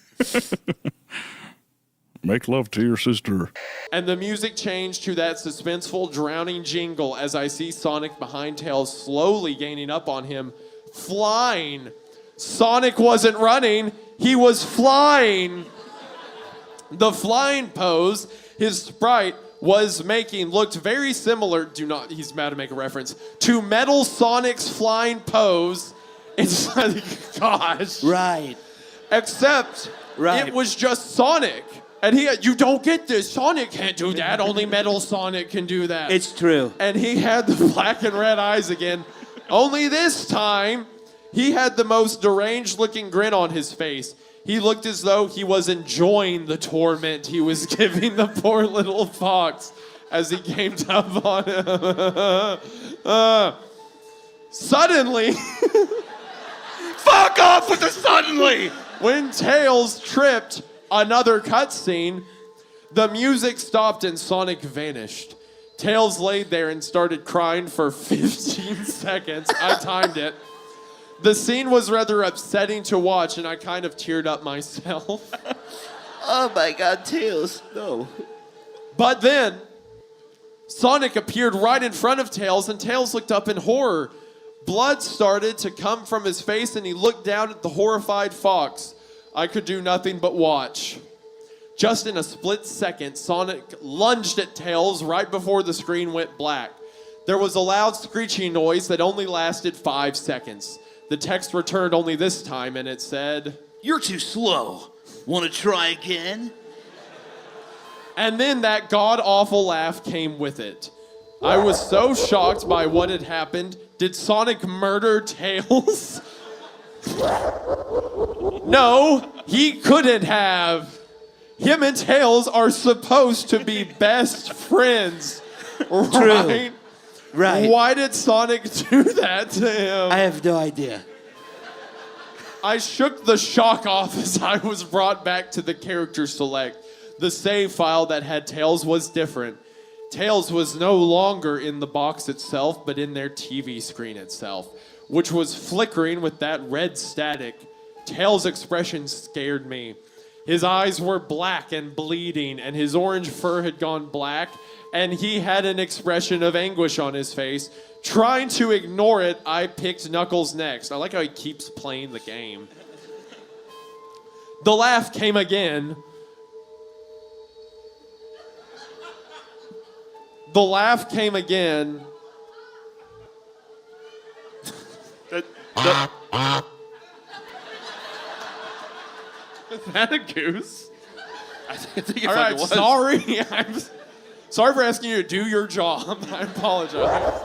Make love to your sister. And the music changed to that suspenseful, drowning jingle as I see Sonic behind Tails slowly gaining up on him, flying. Sonic wasn't running, he was flying. The flying pose his sprite was making looked very similar, he's about to make a reference, to Metal Sonic's flying pose. It's like, gosh. Right. Except it was just Sonic. And you don't get this. Sonic can't do that. Only Metal Sonic can do that. It's true. And he had the black and red eyes again. Only this time, he had the most deranged looking grin on his face. He looked as though he was enjoying the torment he was giving the poor little fox as he came up on him. Suddenly... Fuck off with the suddenly! When Tails tripped... Another cutscene, the music stopped and Sonic vanished. Tails laid there and started crying for 15 seconds. I timed it. The scene was rather upsetting to watch, and I kind of teared up myself. Oh my God, Tails, no. But then, Sonic appeared right in front of Tails, and Tails looked up in horror. Blood started to come from his face, and he looked down at the horrified fox. I could do nothing but watch. Just in a split second, Sonic lunged at Tails right before the screen went black. There was a loud screeching noise that only lasted 5 seconds. The text returned only this time, and it said, "You're too slow. Want to try again?" And then that god-awful laugh came with it. I was so shocked by what had happened. Did Sonic murder Tails? No, he couldn't have. Him and Tails are supposed to be best friends, right? Right. Why did Sonic do that to him? I have no idea. I shook the shock off as I was brought back to the character select. The save file that had Tails was different. Tails was no longer in the box itself, but in their TV screen itself, which was flickering with that red static. Tails' expression scared me. His eyes were black and bleeding, and his orange fur had gone black, and he had an expression of anguish on his face. Trying to ignore it, I picked Knuckles next. I like how he keeps playing the game. The laugh came again. The laugh came again. Is that a goose? I think it All right, was. sorry. I'm sorry for asking you to do your job. I apologize.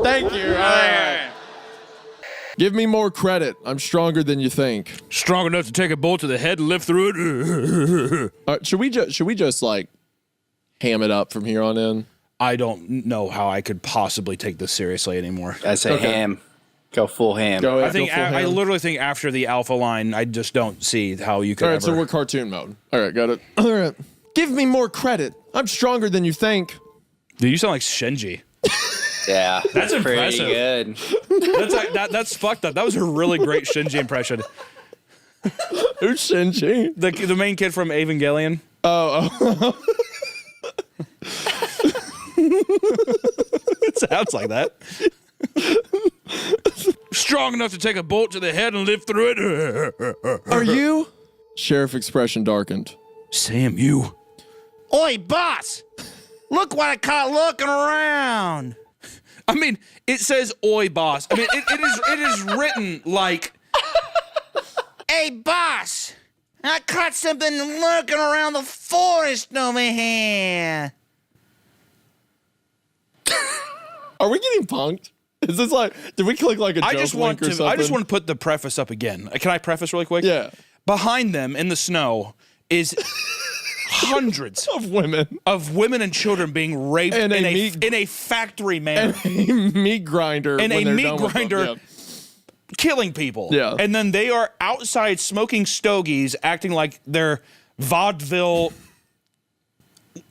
Thank you. All right. Give me more credit. I'm stronger than you think. Strong enough to take a bolt to the head and live through it. All right, should we just like ham it up from here on in? I don't know how I could possibly take this seriously anymore. I say ham. Go full ham. Go ahead, I think go full ham. I literally think after the alpha line, I just don't see how you could. All right, ever... so we're cartoon mode. All right, got it. All right. Give me more credit. I'm stronger than you think. Dude, you sound like Shinji. Yeah, That's pretty impressive. good. That's fucked up. That was a really great Shinji impression. Who's Shinji? The main kid from Evangelion. Oh. It sounds like that. Strong enough to take a bolt to the head and live through it. Are you? Sheriff expression darkened. Sam, you. Oi, boss! Look what I caught looking around. I mean, it says "Oi, boss." I mean, it is written like. Hey, boss! I caught something lurking around the forest over here. Are we getting punked? Is this like? Did we click like a joke link or something? I just want to put the preface up again. Can I preface really quick? Yeah. Behind them in the snow is hundreds of women and children being raped in a factory manner. And a meat grinder. Killing people. Yeah. And then they are outside smoking stogies, acting like they're vaudeville,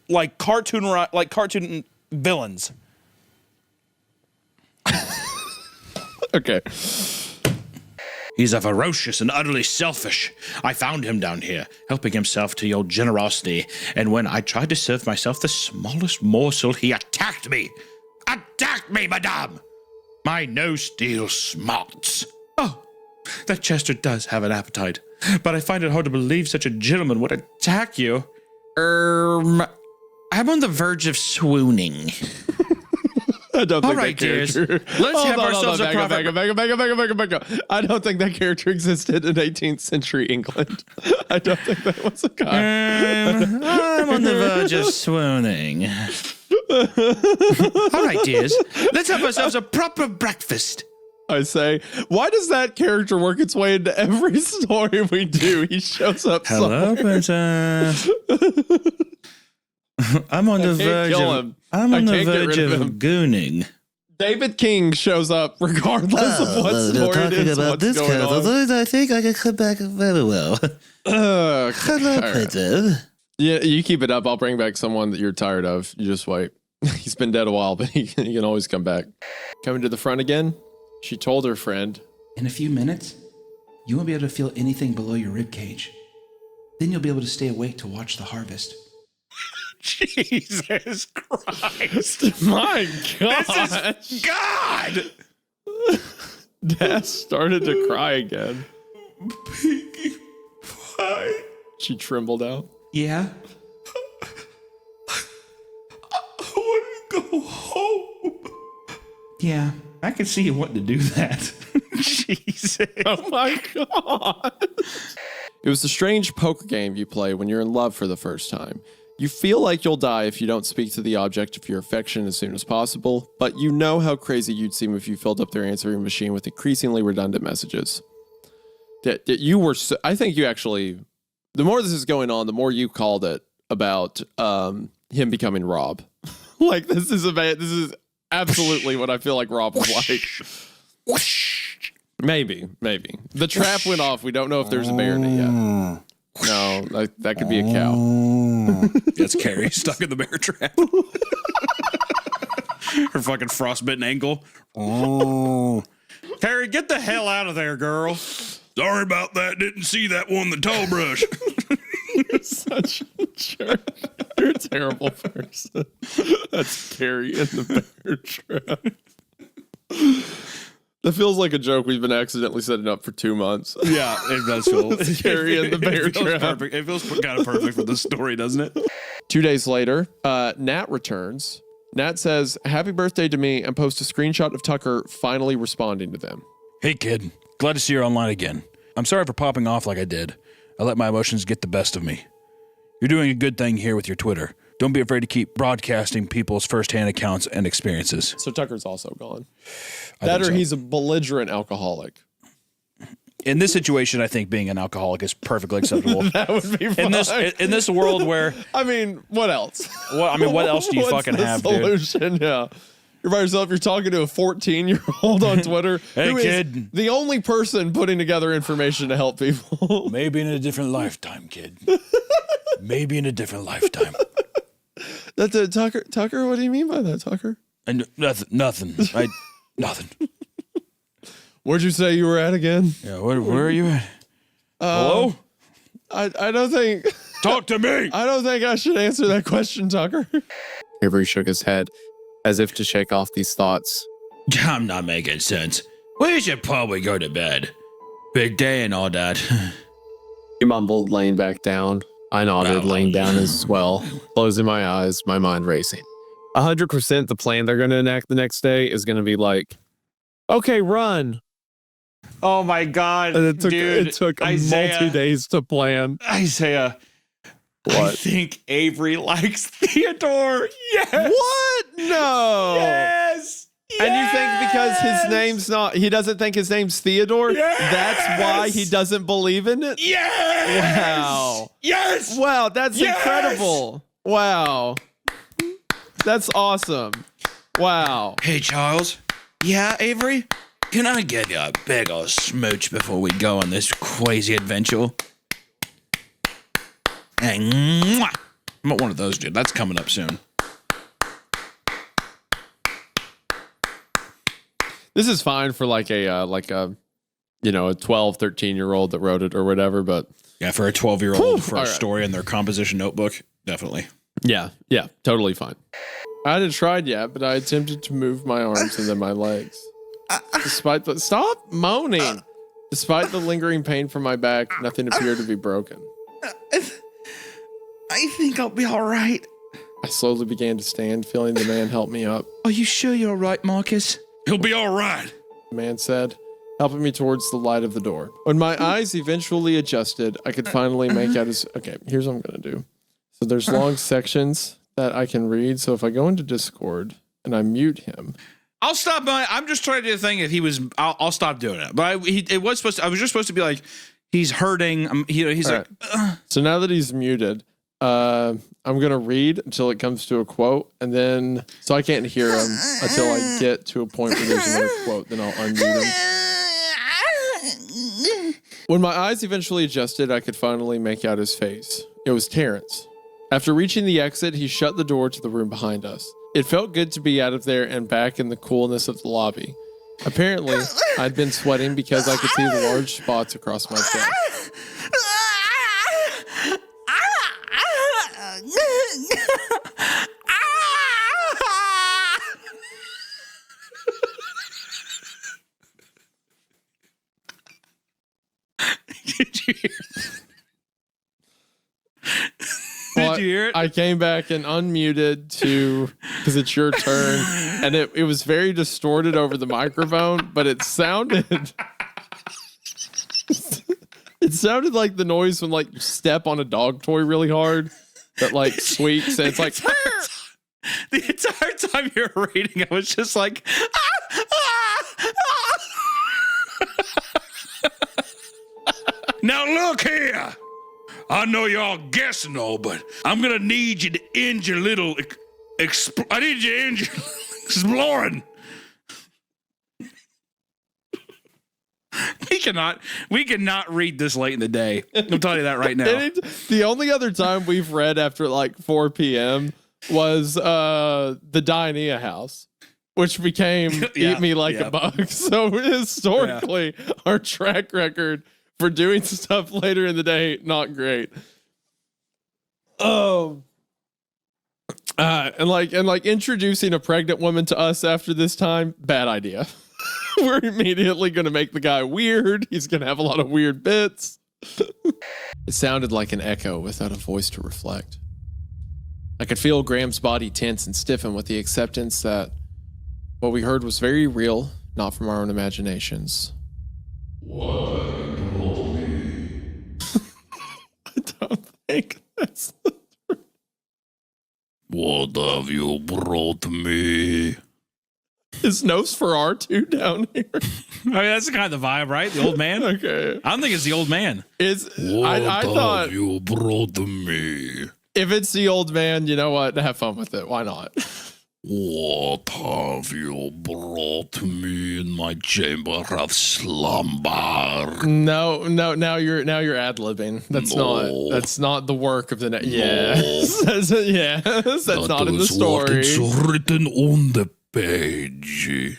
like cartoon villains. Okay. He's a ferocious and utterly selfish. I found him down here, helping himself to your generosity, and when I tried to serve myself the smallest morsel, he attacked me. Attacked me, madame! My no-steel smarts. Oh, that Chester does have an appetite, but I find it hard to believe such a gentleman would attack you. I'm on the verge of swooning. I don't think right, that character. dears. Let's have ourselves a private. Back up. I don't think that character existed in 18th century England. I don't think that was a guy. I'm on the verge of swooning. All right, dears. Let's have ourselves a proper breakfast. I say, why does that character work its way into every story we do? He shows up. Hello, princess. I'm on the verge of. I'm on the verge of gooning. David King shows up regardless of what story it is. About this kind of things, I think I can come back very well. Hello, princess. Yeah, you keep it up. I'll bring back someone that you're tired of. You just wait. He's been dead a while, but he can always come back. Coming to the front again, she told her friend, in a few minutes, you won't be able to feel anything below your rib cage. Then you'll be able to stay awake to watch the harvest. Jesus Christ. My God. This is God. Dad started to cry again. Pinkie Pie. She trembled out. Yeah? I want to go home. Yeah, I can see you wanting to do that. Jesus. Oh my God. It was the strange poker game you play when you're in love for the first time. You feel like you'll die if you don't speak to the object of your affection as soon as possible, but you know how crazy you'd seem if you filled up their answering machine with increasingly redundant messages. That you were, I think you actually, the more this is going on, the more you called it about him becoming Rob. Like this is absolutely what I feel like Rob was like. Maybe. The trap went off. We don't know if there's a bear in it yet. No, that could be a cow. That's Carrie stuck in the bear trap. Her fucking frostbitten ankle. Carrie, get the hell out of there, girl. Sorry about that. Didn't see that one, the tall brush. You're such a jerk. You're a terrible person. That's Carrie in the bear trap. That feels like a joke we've been accidentally setting up for 2 months. Yeah, it does feel. Carrie in the bear trap. Perfect. It feels kind of perfect for this story, doesn't it? 2 days later, Nat returns. Nat says, "Happy birthday to me," and posts a screenshot of Tucker finally responding to them. Hey, kid. Glad to see you online again. I'm sorry for popping off like I did. I let my emotions get the best of me. You're doing a good thing here with your Twitter. Don't be afraid to keep broadcasting people's firsthand accounts and experiences. So Tucker's also gone. That or he's a belligerent alcoholic. In this situation, I think being an alcoholic is perfectly acceptable. That would be fine. In this world where... I mean, what else? What else do you fucking have, solution? Dude? Yeah. You're by yourself. You're talking to a 14-year-old on Twitter. Hey, who kid. Is the only person putting together information to help people. Maybe in a different lifetime, kid. Maybe in a different lifetime. That's a Tucker. Tucker, what do you mean by that, Tucker? And nothing. Nothing. Where'd you say you were at again? Yeah, where are you at? Hello? I don't think. Talk to me. I don't think I should answer that question, Tucker. Avery shook his head as if to shake off these thoughts. I'm not making sense. We should probably go to bed. Big day and all that. He mumbled, laying back down. I nodded, laying down as well, closing my eyes, my mind racing. 100% the plan they're going to enact the next day is going to be like, okay, run. Oh my God, and it took Isaiah, multi-days to plan. Isaiah, what? I think Avery likes Theodore. Yes. What? No. Yes. And you think because his name's not, he doesn't think his name's Theodore? That's why he doesn't believe in it? Yes! Wow. Yes! Wow, that's Yes! incredible. Wow. That's awesome. Wow. Hey, Charles. Yeah, Avery? Can I get you a big old smooch before we go on this crazy adventure? And mwah! I'm not one of those, dude. That's coming up soon. This is fine for like a 12, 13-year-old that wrote it or whatever, but yeah, for a 12-year-old for a All right. story in their composition notebook, definitely. Yeah, totally fine. I hadn't tried yet, but I attempted to move my arms and then my legs. Stop moaning. Despite the lingering pain from my back, nothing appeared to be broken. I think I'll be all right. I slowly began to stand, feeling the man help me up. Are you sure you're all right, Marcus? He'll be all right. The man said, helping me towards the light of the door. When my eyes eventually adjusted, I could finally make out his... Okay, here's what I'm going to do. So there's long sections that I can read. So if I go into Discord and I mute him... I'll stop. I'm just trying to think if he was. I'll stop doing it. But I was just supposed to be like, he's hurting. He's All like. right. So now that he's muted, I'm gonna read until it comes to a quote, and then so I can't hear him until I get to a point where there's another quote. Then I'll unmute him. When my eyes eventually adjusted, I could finally make out his face. It was Terrence. After reaching the exit, he shut the door to the room behind us. It felt good to be out of there and back in the coolness of the lobby. Apparently, I'd been sweating because I could see the large spots across my chest. Did you hear that? Well, Did you hear it? I came back and unmuted because it's your turn, and it was very distorted over the microphone, but it sounded like the noise when like you step on a dog toy really hard that like squeaks and it's like the entire time you were reading, I was just like, Now look here. I know y'all guessing all, but I'm gonna need you to end your little. I need you to end your exploring. we cannot read this late in the day. I'll tell you that right now. The only other time we've read after like 4 p.m. was the Dianea house, which became Eat Me Like a Bug. So historically, our track record for doing stuff later in the day, not great. Oh. And like introducing a pregnant woman to us after this time, bad idea. We're immediately going to make the guy weird. He's going to have a lot of weird bits. It sounded like an echo without a voice to reflect. I could feel Graham's body tense and stiffen with the acceptance that what we heard was very real, not from our own imaginations. What told me? I don't think that's the truth. What have you brought me? Is Nosferatu down here? I mean, that's kind of the vibe, right? The old man. Okay. I don't think it's the old man. I thought have you brought me? if it's the old man, you know what? Have fun with it. Why not? What have you brought me in my chamber of slumber? No. Now you're ad-libbing. That's not the work of the Yes. That's not in the story. What it's written on the page.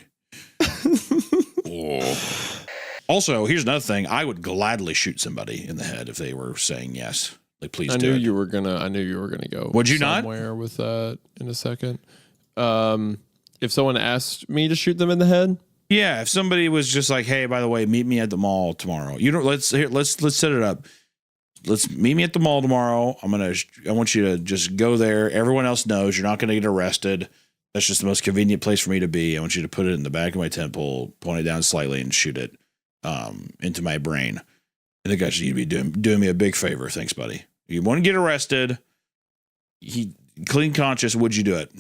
Also, here's another thing. I would gladly shoot somebody in the head if they were saying yes. Like, please I do knew it. you were gonna go. Would you not? Somewhere with that in a second. If someone asked me to shoot them in the head, Yeah, if somebody was just like, "Hey, by the way, meet me at the mall tomorrow." You don't. Let's set it up. Let's meet me at the mall tomorrow. I want you to just go there. Everyone else knows you're not going to get arrested. That's just the most convenient place for me to be. I want you to put it in the back of my temple, point it down slightly, and shoot it into my brain. I think I should be doing me a big favor. Thanks, buddy. You want to get arrested? Clean conscious. Would you do it?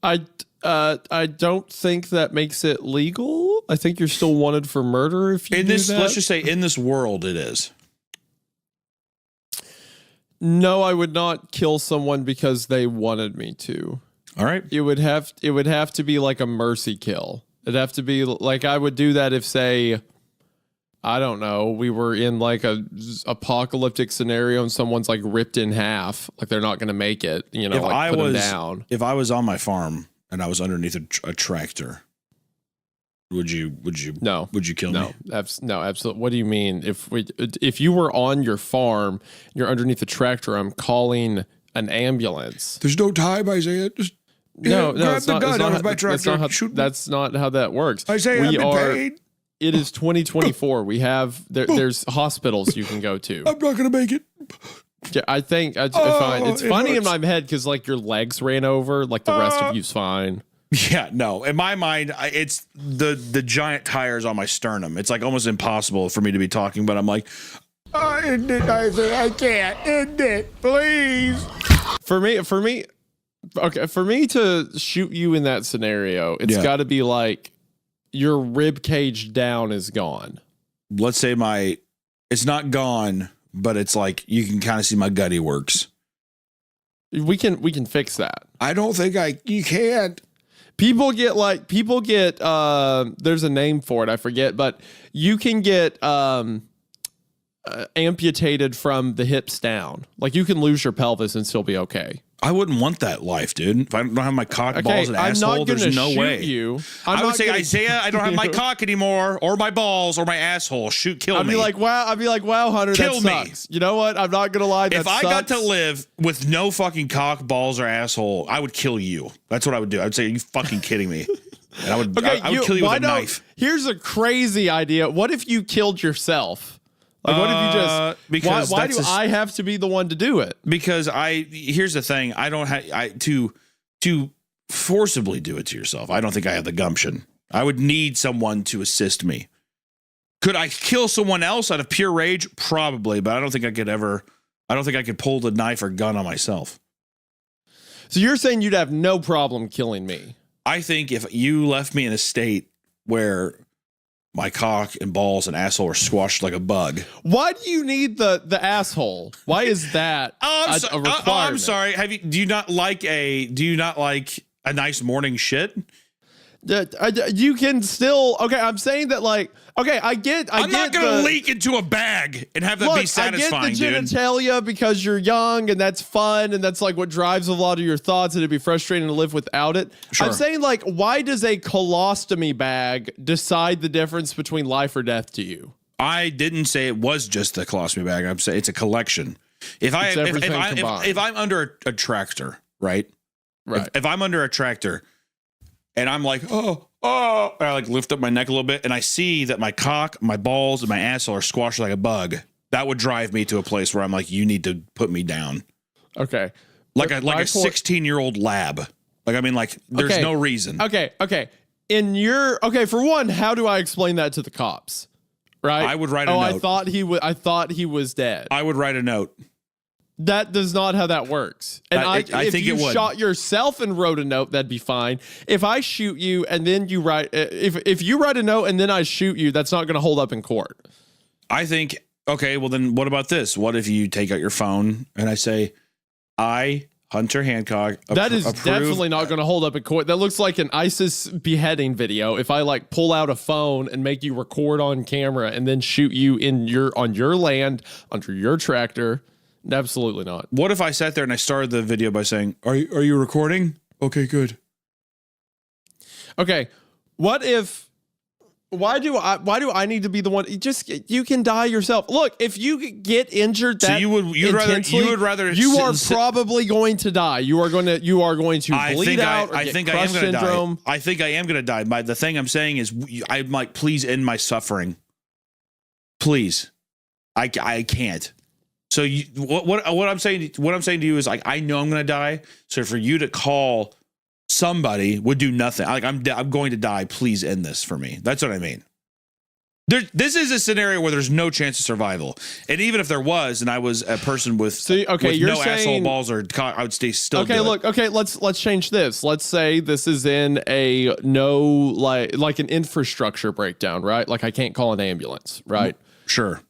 I don't think that makes it legal. I think you're still wanted for murder if you In do this, that. let's just say, in this world, it is. No, I would not kill someone because they wanted me to. All right. It would have to be like a mercy kill. It'd have to be like I would do that if, say, I don't know, we were in like a apocalyptic scenario and someone's like ripped in half, like they're not going to make it. You know, If like I put them was down. if I was on my farm and I was underneath a tractor, would you No. would you kill me? No, absolutely. What do you mean? If you were on your farm, you're underneath a tractor, I'm calling an ambulance. There's no time, Isaiah. Just No, grab it's the not, gun it's out not, of my that's, tractor. not how, Shoot me. that's not how that works. Isaiah, I've been paid. It is 2024. We have there's hospitals you can go to. I'm not gonna make it. Yeah, I think fine. It's it funny in hurts. my head because like your legs ran over, like the rest of you's fine. Yeah, no. In my mind, it's the giant tires on my sternum. It's like almost impossible for me to be talking, but I'm like, End it, Isaiah. I can't. End it, please. For me, okay. For me to shoot you in that scenario, it's Yeah. got to be like your rib cage down is gone. let's say it's not gone, but it's like you can kind of see my gutty works. We can fix that. I don't think you can't. People get there's a name for it, I forget, but you can get amputated from the hips down. Like you can lose your pelvis and still be okay. I wouldn't want that life, dude. If I don't have my cock, balls, and asshole, there's no way. I would say, Isaiah, I don't have my cock anymore, or my balls, or my asshole. Kill me. I'd be like, wow, Hunter, Kill that me. sucks. You know what? I'm not gonna lie. If I got to live with no fucking cock, balls, or asshole, I would kill you. That's what I would do. I would say, are you fucking kidding me? And I would kill you with a knife. Here's a crazy idea. What if you killed yourself? Like, what if you just? Because why do I have to be the one to do it? Because here's the thing. I don't have to forcibly do it to yourself. I don't think I have the gumption. I would need someone to assist me. Could I kill someone else out of pure rage? Probably, but I don't think I could pull the knife or gun on myself. So you're saying you'd have no problem killing me? I think if you left me in a state where my cock and balls and asshole are squashed like a bug. Why do you need the asshole? Why is that a requirement? I'm sorry. Do you not like a nice morning shit? You can still. Okay, I'm saying that like. Okay, I'm not going to leak into a bag and have that be satisfying, I get the dude. genitalia because you're young and that's fun and that's like what drives a lot of your thoughts and it'd be frustrating to live without it. Sure. I'm saying like, why does a colostomy bag decide the difference between life or death to you? I didn't say it was just the colostomy bag. I'm saying it's a collection. If I'm under a tractor, right? Right. If I'm under a tractor and I'm like, and I like lift up my neck a little bit and I see that my cock, my balls, and my asshole are squashed like a bug, that would drive me to a place where I'm like, you need to put me down. Okay. Like a 16-year-old lab. Like, I mean, like, there's no reason. Okay. For one, how do I explain that to the cops? Right. I would write a note. I thought he was dead. I would write a note. That does not how that works. And I if think you it would. shot yourself and wrote a note, that'd be fine. If I shoot you and then you write, if you write a note and then I shoot you, that's not going to hold up in court. I think, okay, well then what about this? What if you take out your phone and I say, I, Hunter Hancock, that is definitely not going to hold up in court. That looks like an ISIS beheading video. If I like pull out a phone and make you record on camera and then shoot you on your land under your tractor. Absolutely not. What if I sat there and I started the video by saying, are you recording? Okay, good. Okay. Why do I need to be the one? You can die yourself. Look, if you get injured so you would rather you are probably going to die. You are going to bleed out. I think I am going to die. I think I am going to die. The thing I'm saying is I'm like, please end my suffering. Please. I can't. So what I'm saying to you is like, I know I'm going to die. So for you to call somebody would do nothing. Like I'm going to die. Please end this for me. That's what I mean. This is a scenario where there's no chance of survival, and even if there was, and I was a person with with you're no saying, asshole balls or I would still. Okay, do look. it. Okay, let's change this. Let's say this is in a like an infrastructure breakdown, right? Like I can't call an ambulance, right? Sure.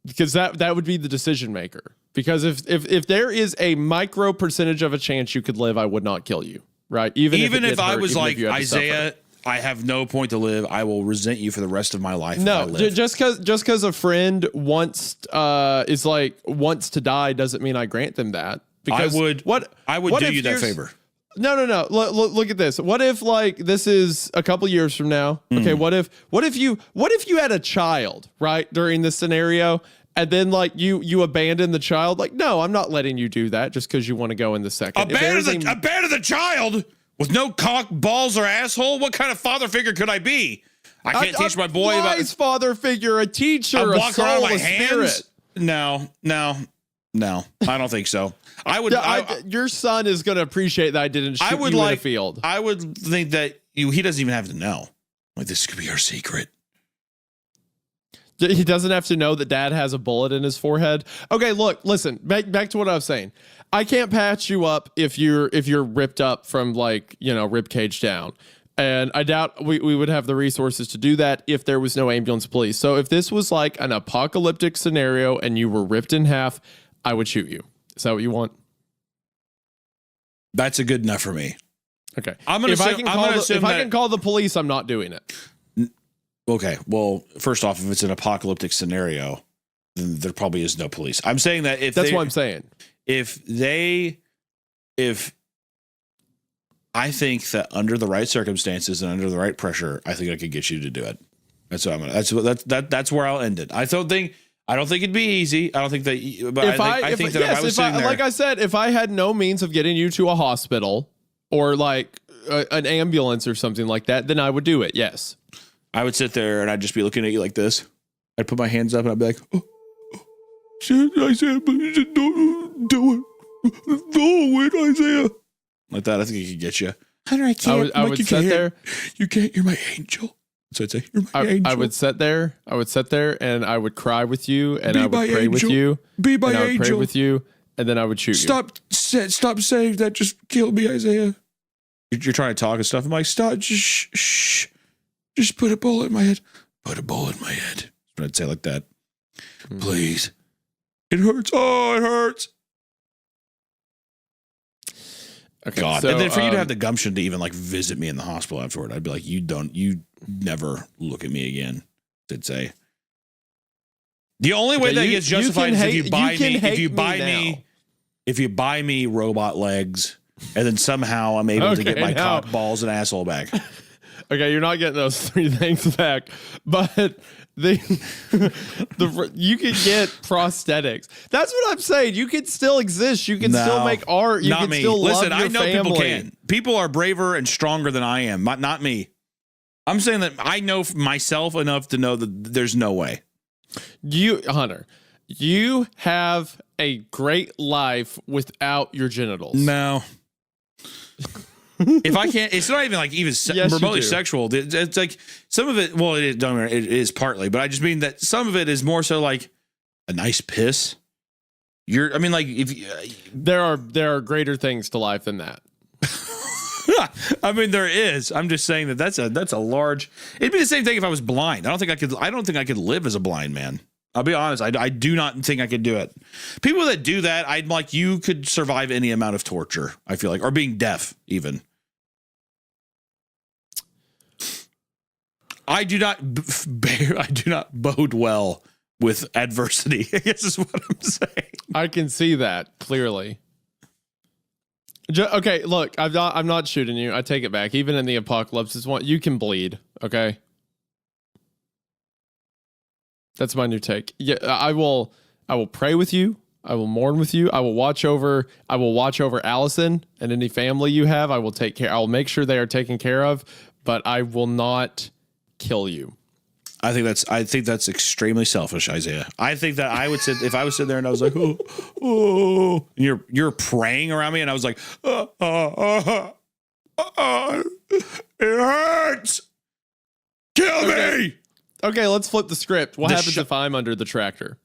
Because that would be the decision maker. Because if there is a micro percentage of a chance you could live, I would not kill you, right? Even if I was like Isaiah, I have no point to live. I will resent you for the rest of my life. No, if I live. just because a friend wants to die doesn't mean I grant them that. Because I would do you that favor. No. Look at this. What if like this is a couple years from now? Okay, what if you had a child, right, during this scenario, and then like you abandon the child? Like, no, I'm not letting you do that just because you want to go in the second. Abandon the child with no cock, balls, or asshole? What kind of father figure could I be? I can't teach my boy about his father figure, a teacher, I a walk soul, around with my a hands. spirit. No, I don't think so. I would. Your son is going to appreciate that I didn't shoot you in the field. I would think that he doesn't even have to know. Like, this could be our secret. He doesn't have to know that dad has a bullet in his forehead. Okay, look, listen, back to what I was saying. I can't patch you up if you're ripped up from like, rib cage down. And I doubt we would have the resources to do that if there was no ambulance police. So if this was like an apocalyptic scenario and you were ripped in half, I would shoot you. Is that what you want? That's a good enough for me. Okay. If I can call the police, I'm not doing it. Okay. Well, first off, if it's an apocalyptic scenario, then there probably is no police. I'm saying that that's what I'm saying. If I think that under the right circumstances and under the right pressure, I think I could get you to do it. That's what I'm gonna. That's where I'll end it. I don't think it'd be easy. I don't think that. But I think that if I was sitting there, like I said, if I had no means of getting you to a hospital or like an ambulance or something like that, then I would do it. Yes. I would sit there and I'd just be looking at you like this. I'd put my hands up and I'd be like, shit, Isaiah, please don't do it. Do it, Isaiah. Like that. I think he could get you. Hunter, I can't. I would sit there. You can't. You're my angel. So I'd say, you're my angel. I would sit there. And I would cry with you and I would pray with you. Be my angel. I would angel. pray with you and then I would shoot you. Stop saying that. Just kill me, Isaiah. You're trying to talk and stuff. I'm like, stop. Shh. Just put a bullet in my head. Put a bullet in my head. That's what I'd say like that. Please. It hurts. Oh, it hurts. Okay, God. so, and then for you to have the gumption to even like visit me in the hospital afterward, I'd be like, you never look at me again. I'd say. The only way that gets justified is if you buy me robot legs, and then somehow I'm able to get my cock, balls, and asshole back. Okay, you're not getting those three things back, but you can get prosthetics. That's what I'm saying. You can still exist. You can still make art. You can still love your family. I know people can. People are braver and stronger than I am. Not me. I'm saying that I know myself enough to know that there's no way. Hunter, you have a great life without your genitals. No. If I can't, it's not even like remotely sexual. It's like some of it. Well, it is partly, but I just mean that some of it is more so like a nice piss. There are greater things to life than that. I mean, there is. I'm just saying that's a large. It'd be the same thing if I was blind. I don't think I could live as a blind man. I'll be honest. I do not think I could do it. People that do that, I'm like, you could survive any amount of torture. I feel like, or being deaf even. I do not bode well with adversity, I guess is what I'm saying. I can see that clearly. Okay, look, I'm not shooting you. I take it back. Even in the apocalypse, you can bleed. Okay, that's my new take. Yeah, I will pray with you. I will mourn with you. I will watch over Allison and any family you have. I will take care. I'll make sure they are taken care of. But I will not kill you. I think that's extremely selfish, Isaiah. I think that I would if I was sitting there and I was like, oh, and you're praying around me, and I was like, it hurts. Kill me. Okay, let's flip the script. What happens if I'm under the tractor?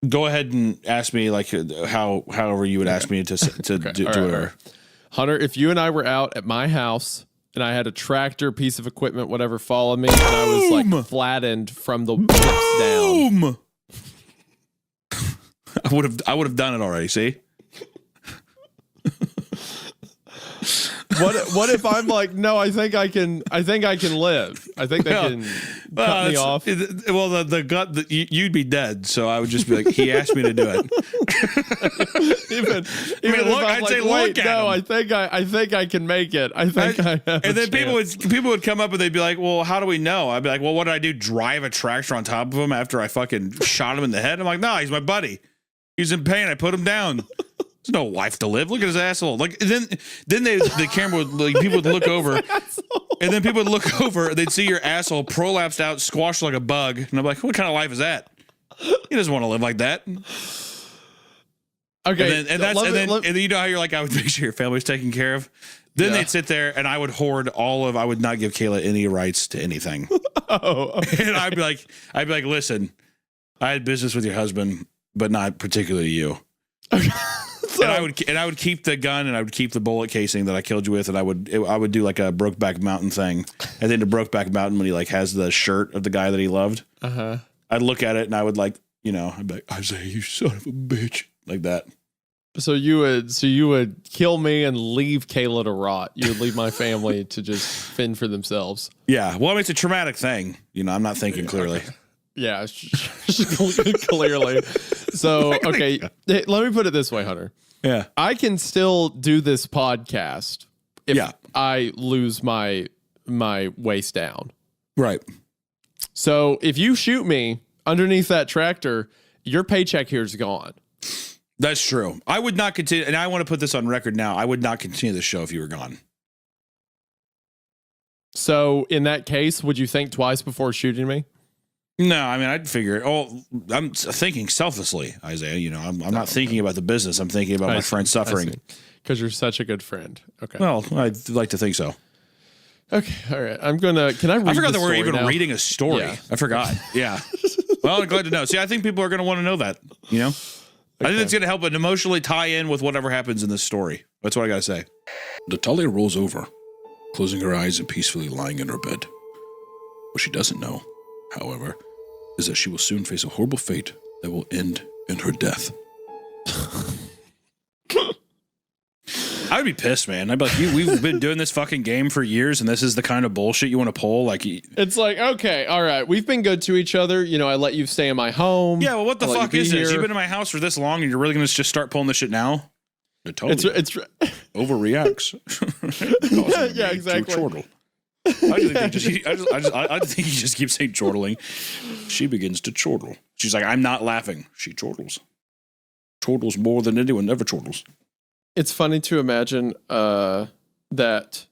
Go ahead and ask me like however you would ask me to do it. Hunter, if you and I were out at my house and I had a tractor, piece of equipment, whatever, follow me, and I was like flattened from the hips down. I would have done it already. See. What if I'm like, no, I think I can live. I think they can cut me off. Well, the gut, you'd be dead. So I would just be like, he asked me to do it. even look, I'd say, look at him. I think I can make it. I think I have and then chance. people would come up and they'd be like, well, how do we know? I'd be like, well, what did I do? Drive a tractor on top of him after I fucking shot him in the head? I'm like, no, he's my buddy. He's in pain. I put him down. There's no life to live. Look at his asshole. Like then the camera would like people would look over, and then people would look over. They'd see your asshole prolapsed out, squashed like a bug, and I'm like, what kind of life is that? He doesn't want to live like that. Okay, and then you know how you're like, I would make sure your family's taken care of. Then they'd sit there, and I would hoard I would not give Kayla any rights to anything. Okay. And I'd be like, listen, I had business with your husband, but not particularly you. And I would keep the gun and I would keep the bullet casing that I killed you with, and I would do like a Brokeback Mountain thing. And then the Brokeback Mountain, when he like has the shirt of the guy that he loved, I'd look at it and I would like, I'd be like, Isaiah, you son of a bitch, like that. So you would kill me and leave Kayla to rot. You would leave my family to just fend for themselves. Yeah, well, I mean, it's a traumatic thing. I'm not thinking clearly. Yeah, clearly. So okay, hey, let me put it this way, Hunter. Yeah, I can still do this podcast if I lose my waist down. Right. So if you shoot me underneath that tractor, your paycheck here is gone. That's true. I would not continue, and I want to put this on record now. I would not continue the show if you were gone. So in that case, would you think twice before shooting me? No, I mean, I'd figure. I'm thinking selflessly, Isaiah. I'm not thinking about the business. I'm thinking about my friend's suffering. Because you're such a good friend. Okay. Well, I'd like to think so. Okay. All right. Can I read? I forgot that we're even now? reading a story. Yeah. I forgot. Yeah. Well, I'm glad to know. See, I think people are going to want to know that. I think it's going to help it emotionally tie in with whatever happens in this story. That's what I got to say. Natalia rolls over, closing her eyes and peacefully lying in her bed. What she doesn't know, however, is that she will soon face a horrible fate that will end in her death. I would be pissed, man. I'd be like, we've been doing this fucking game for years, and this is the kind of bullshit you want to pull. Like, it's like, okay, all right, we've been good to each other. I let you stay in my home. Yeah, well, what the fuck is this? You've been in my house for this long, and you're really going to just start pulling this shit now? Natalia it's overreacts. Yeah, exactly. I think he just keeps saying chortling. She begins to chortle. She's like, I'm not laughing. She chortles. Chortles more than anyone ever chortles. It's funny to imagine that,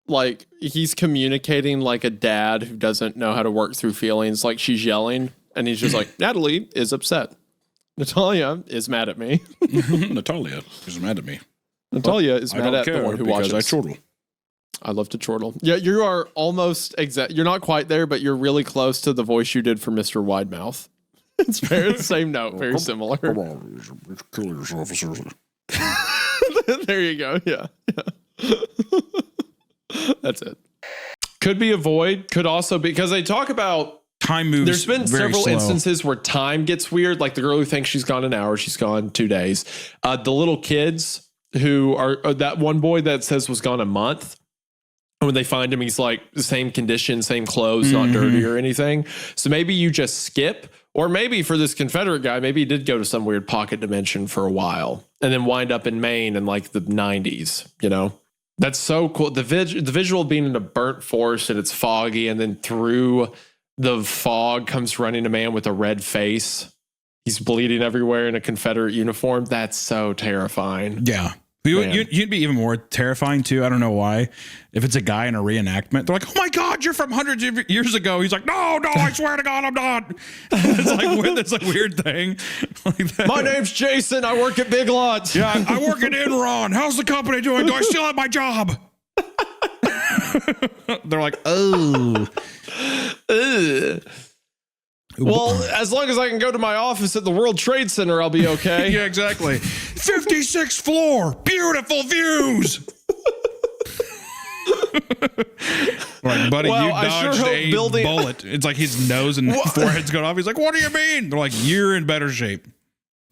like, he's communicating like a dad who doesn't know how to work through feelings. Like, she's yelling, and he's just like, Natalie is upset. Natalia is mad at me. Natalia is mad at me. Natalia is mad at the one who watches. I chortle. I love to chortle. Yeah, you are almost exact. You're not quite there, but you're really close to the voice you did for Mr. Widemouth. It's very the same note, very similar. Come on, kill yourself, officer. There you go. Yeah. That's it. Could be a void. Could also be, because they talk about time moves. There's been very several slow. instances where time gets weird. Like the girl who thinks she's gone an hour, she's gone 2 days. The little kids who are that one boy that says was gone a month. When they find him, he's like the same condition, same clothes, not dirty or anything. So maybe you just skip, or maybe for this Confederate guy, maybe he did go to some weird pocket dimension for a while and then wind up in Maine in like the 90s, That's so cool. The visual being in a burnt forest and it's foggy, and then through the fog comes running a man with a red face. He's bleeding everywhere in a Confederate uniform. That's so terrifying. Yeah. You'd be even more terrifying too. I don't know why. If it's a guy in a reenactment, they're like, "Oh my God, you're from hundreds of years ago." He's like, "No, I swear to God, I'm not." It's like weird. That's a weird thing. Like that. My name's Jason. I work at Big Lots. Yeah, I work at Enron. How's the company doing? Do I still have my job? They're like, oh. Well, as long as I can go to my office at the World Trade Center, I'll be okay. Yeah, exactly. 56th floor, beautiful views. Like, buddy, Well, you I sure dodged hope a building- bullet. It's like his nose and forehead's going off. He's like, what do you mean? They're like, you're in better shape.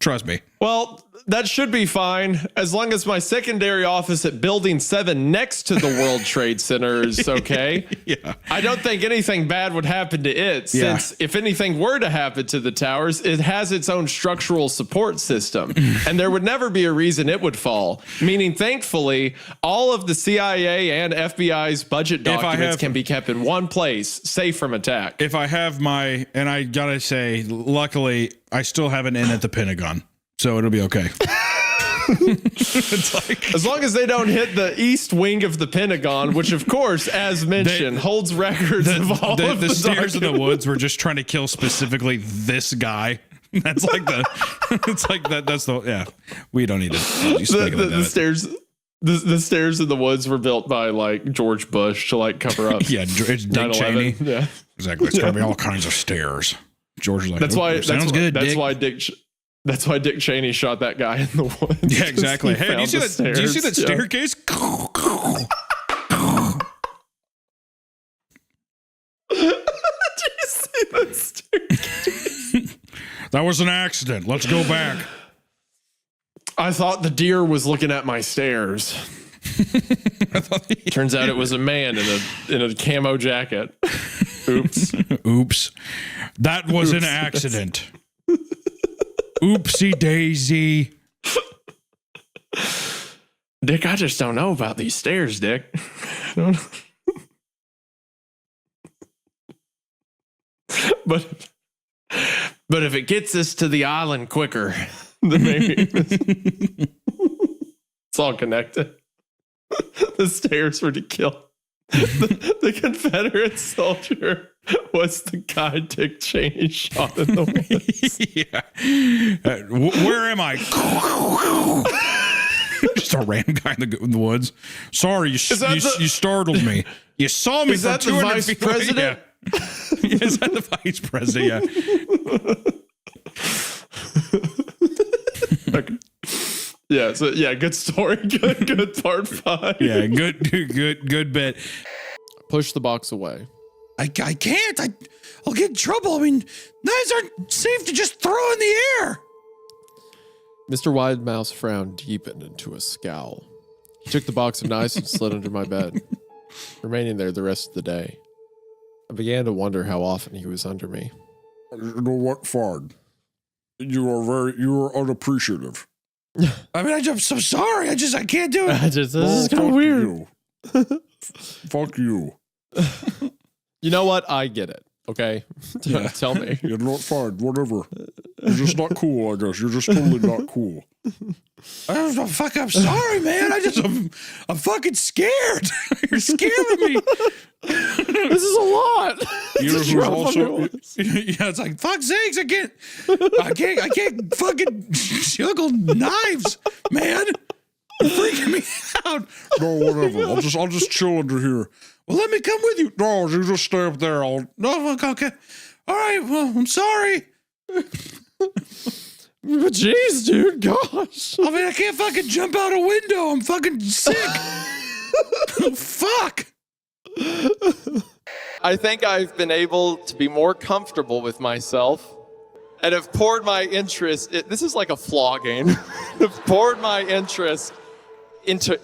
Trust me. Well, that should be fine as long as my secondary office at Building 7 next to the World Trade Center is okay. Yeah. I don't think anything bad would happen to it since if anything were to happen to the towers, it has its own structural support system and there would never be a reason it would fall. Meaning, thankfully, all of the CIA and FBI's budget documents can be kept in one place, safe from attack. If I have and I gotta say, luckily, I still have an in at the Pentagon. So it'll be okay. It's like, as long as they don't hit the east wing of the Pentagon, which of course, as mentioned, holds records of all of the stairs in the documents. woods were just trying to kill specifically this guy. That's like it's like that's we don't need to speculate The stairs. The stairs in the woods were built by like George Bush to like cover up. Yeah, it's Dick 9/11. Cheney. Yeah, exactly. It's gonna be all kinds of stairs. George is like, that's why. Sounds good. That's Dick. why Dick. That's why Dick Cheney shot that guy in the woods. Yeah, exactly. He Hey, do you found see the that? Do you see that stairs. staircase? Do you see that staircase? That was an accident. Let's go back. I thought the deer was looking at my stairs. Turns out it was a man in a camo jacket. Oops. Oops. That was an accident. Oopsie daisy. Dick, I just don't know about these stairs, Dick. But if it gets us to the island quicker, then maybe it's all connected. The stairs were to kill. The Confederate soldier was the guy Dick Cheney shot in the woods. Yeah. Where am I? Just a random guy in the woods. Sorry, you startled me. You saw me Is from that the 200 vice feet away. president? Yeah. Is that the vice president? Yeah. Okay. Yeah, so good story. Good part 5. Yeah, good bit. Push the box away. I can't. I'll get in trouble. I mean, knives aren't safe to just throw in the air. Mr. Widemouth's frown deepened into a scowl. He took the box of knives and slid under my bed, remaining there the rest of the day. I began to wonder how often he was under me. You know what, Fard? You are unappreciative. I mean, I'm so sorry. I can't do it. This is kind of weird. Fuck you. You know what? I get it. Okay. Yeah. Tell me. You're not fine. Whatever. You're just not cool, I guess. You're just totally not cool. I'm sorry, man. I'm fucking scared. You're scaring me. This is a lot. You know who's also Yeah, it's like, fuck sakes, I can't fucking juggle knives, man. You're freaking me out. No, whatever. I'll just chill under here. Well, let me come with you. No, you just stay up there. No, okay. All right, well, I'm sorry. But jeez, dude, gosh. I mean, I can't fucking jump out a window. I'm fucking sick. Fuck. I think I've been able to be more comfortable with myself and have poured my interest. This is like a flogging. Have poured my interest into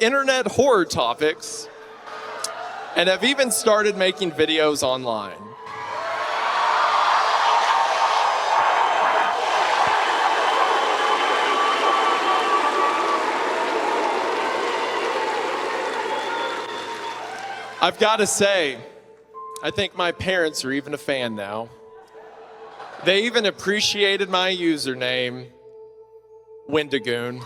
internet horror topics and have even started making videos online. I've got to say, I think my parents are even a fan now. They even appreciated my username, Wendigoon.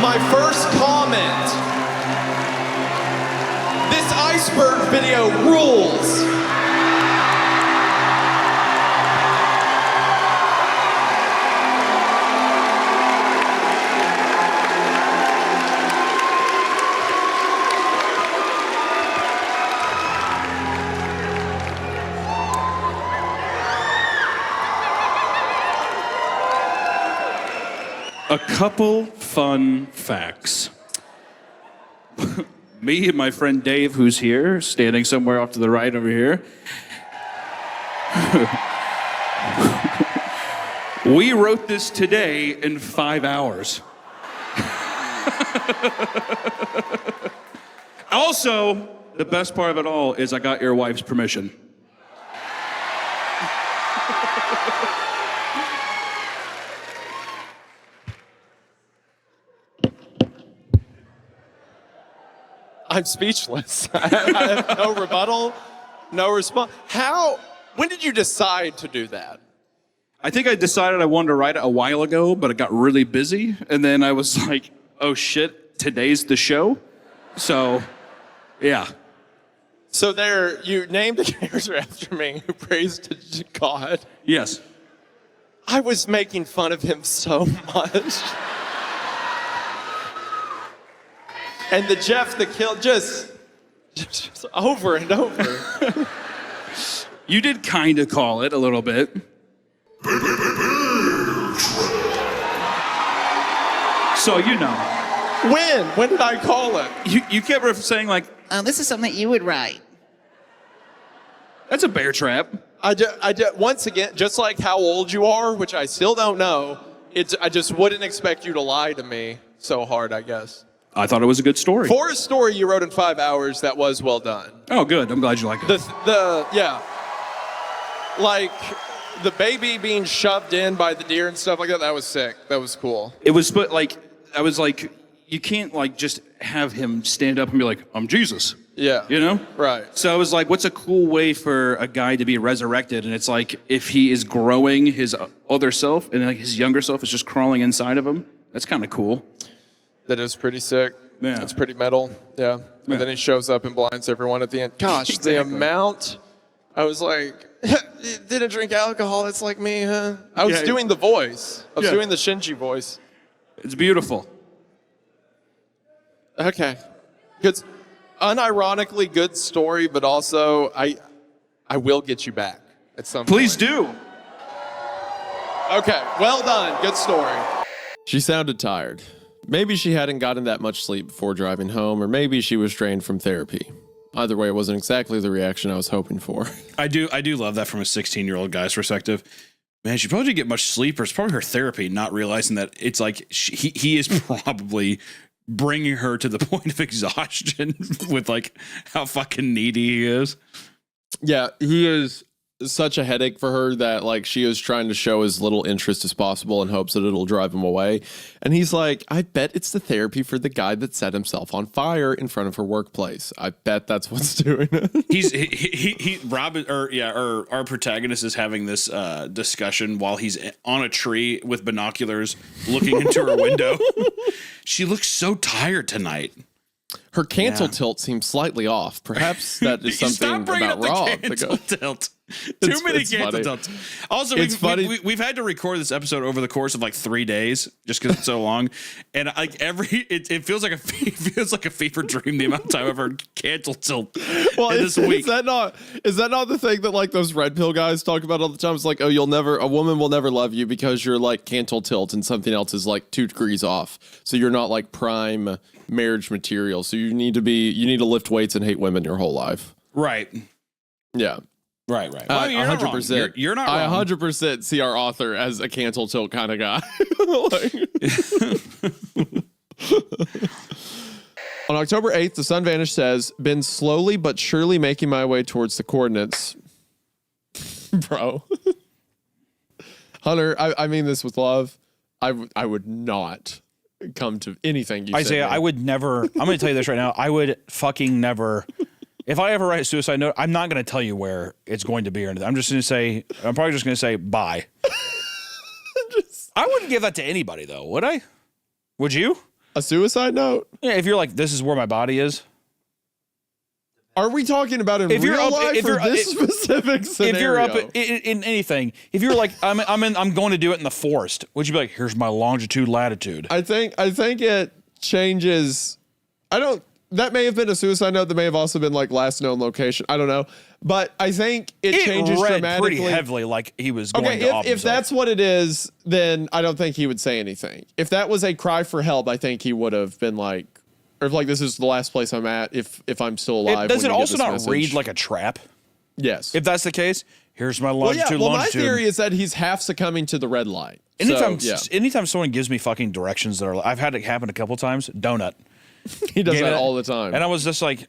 my first comment. This iceberg video rules. A couple fun facts. Me and my friend Dave, who's here, standing somewhere off to the right over here, we wrote this today in 5 hours. Also, the best part of it all is I got your wife's permission. I'm speechless. I have no rebuttal, no response. When did you decide to do that? I think I decided I wanted to write it a while ago, but I got really busy. And then I was like, oh shit, today's the show. So, yeah. So you named a character after me who praised God. Yes. I was making fun of him so much. And the Jeff the Kill just over and over. You did kind of call it a little bit. So, you know. When did I call it? You kept saying like, oh, this is something that you would write. That's a bear trap. I once again, just like how old you are, which I still don't know, I just wouldn't expect you to lie to me so hard, I guess. I thought it was a good story. For a story you wrote in 5 hours, that was well done. Oh, good. I'm glad you like it. Yeah. Like, the baby being shoved in by the deer and stuff like that, that was sick. That was cool. It was, but like, I was like, you can't like just have him stand up and be like, I'm Jesus. Yeah. You know? Right. So I was like, what's a cool way for a guy to be resurrected? And it's like, if he is growing his other self and like his younger self is just crawling inside of him, that's kind of cool. That is pretty sick. Yeah. It's pretty metal. Yeah. And then he shows up and blinds everyone at the end. Gosh, exactly. The amount. I was like, didn't drink alcohol. It's like me, huh? I was doing the voice. I was doing the Shinji voice. It's beautiful. Okay. Good. Unironically good story, but also I will get you back at some point. Please do. Okay. Well done. Good story. She sounded tired. Maybe she hadn't gotten that much sleep before driving home, or maybe she was drained from therapy. Either way, it wasn't exactly the reaction I was hoping for. I do love that from a 16-year-old guy's perspective. Man, she probably didn't get much sleep, or it's probably her therapy, not realizing that it's like he is probably bringing her to the point of exhaustion with like how fucking needy he is. Yeah, he is such a headache for her that like she is trying to show as little interest as possible in hopes that it'll drive him away. And he's like, I bet it's the therapy for the guy that set himself on fire in front of her workplace. I bet that's what's doing it. Our protagonist is having this discussion while he's on a tree with binoculars looking into her window. She looks so tired tonight. Her cancel tilt seems slightly off. Perhaps that is something about Rob. Tilt. Too many cancel tilts. Also, we've had to record this episode over the course of like 3 days just because it's so long, and like it feels like a fever dream the amount of time I've heard cancel tilt. Well, this week. Is that not the thing that like those red pill guys talk about all the time? It's like, oh, a woman will never love you because you're like cancel tilt and something else is like 2 degrees off, so you're not like prime marriage material. So you need to lift weights and hate women your whole life. Right. Yeah. Right. I You're not wrong. You're not wrong. I 100% see our author as a cancel tilt kind of guy. On October 8th, the Sun Vanish says, been slowly but surely making my way towards the coordinates. Bro. Hunter, I mean this with love. I would not come to anything you Isaiah, said. I would never. I'm going to tell you this right now. I would fucking never. If I ever write a suicide note, I'm not going to tell you where it's going to be or anything. I'm probably just going to say bye. I wouldn't give that to anybody though, would I? Would you? A suicide note? Yeah, if you're like, this is where my body is. Are we talking about in real life or this specific scenario? If you're up in anything, if you're like, I'm going to do it in the forest, would you be like, here's my longitude, latitude? I think it changes. That may have been a suicide note. That may have also been like last known location. I don't know. But I think it changes read dramatically. pretty heavily like he was going to off if that's what it is, then I don't think he would say anything. If that was a cry for help, I think he would have been like, or if like this is the last place I'm at, if I'm still alive. Does it also not message. read like a trap? Yes. If that's the case, here's my longitude, my longitude. theory is that he's half succumbing to the red light. Anytime someone gives me fucking directions that are, I've had it happen a couple times. Donut. He does that all the time. And I was just like,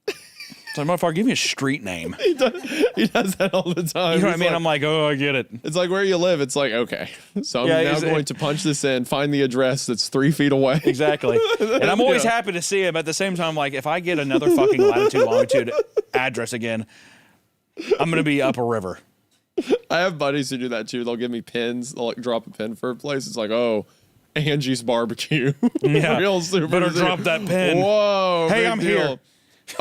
it's like, motherfucker, give me a street name. He does that all the time. You know what I mean? I'm like, oh, I get it. It's like where you live. It's like, okay, so I'm now going to punch this in, find the address that's 3 feet away. Exactly. And I'm always happy to see him. At the same time, like, if I get another fucking latitude, longitude address again, I'm going to be up a river. I have buddies who do that too. They'll give me pins. They'll like drop a pin for a place. It's like, oh, Angie's Barbecue. Yeah. Real super. Better drop that pin. Whoa. Hey, big I'm deal. here.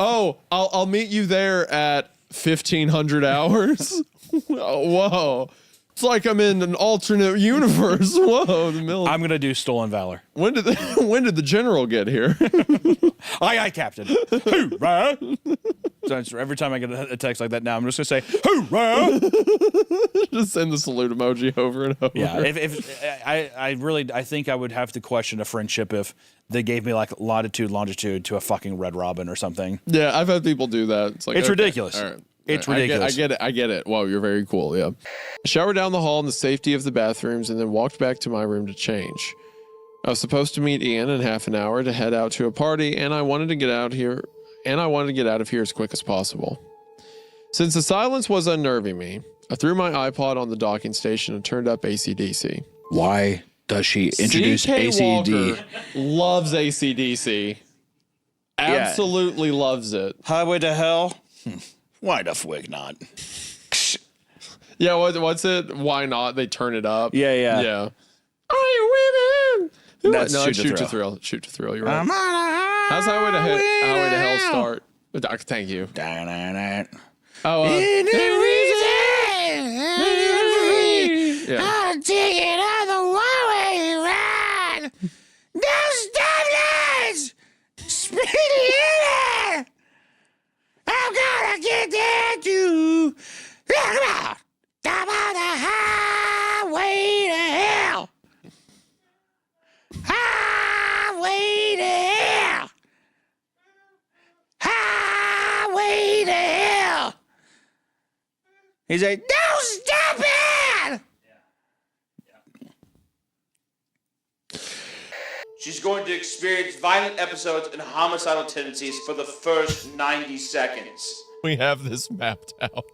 Oh, I'll meet you there at 1500 hours. Oh, whoa. It's like I'm in an alternate universe. Whoa, the middle. I'm gonna do Stolen Valor. When did the general get here? Aye, Captain. Hoorah! So every time I get a text like that now, I'm just gonna say hoorah. Just send the salute emoji over and over. Yeah, if I think I would have to question a friendship if they gave me like latitude, longitude to a fucking Red Robin or something. Yeah, I've had people do that. It's like it's okay, ridiculous. all right. It's ridiculous. I get it. Wow, you're very cool. Yeah. I showered down the hall in the safety of the bathrooms and then walked back to my room to change. I was supposed to meet Ian in half an hour to head out to a party, and I wanted to get out of here as quick as possible. Since the silence was unnerving me, I threw my iPod on the docking station and turned up AC/DC. Why does she introduce AC/DC? Walker loves AC/DC. Absolutely loves it. Highway to Hell. Why the frig not? Yeah, what's it? Why not? They turn it up. Yeah. Are you women? That's no, Shoot to Thrill. Shoot to Thrill. You're right. How's Highway to Hell start? Thank you. Oh, I'll take it on the one-way ride. No stoplights. Speed limit. I'm gonna get there too. Come on. I'm on the highway to hell. Highway to hell. Highway to hell. He's like, Don't stop it! She's going to experience violent episodes and homicidal tendencies for the first 90 seconds. We have this mapped out.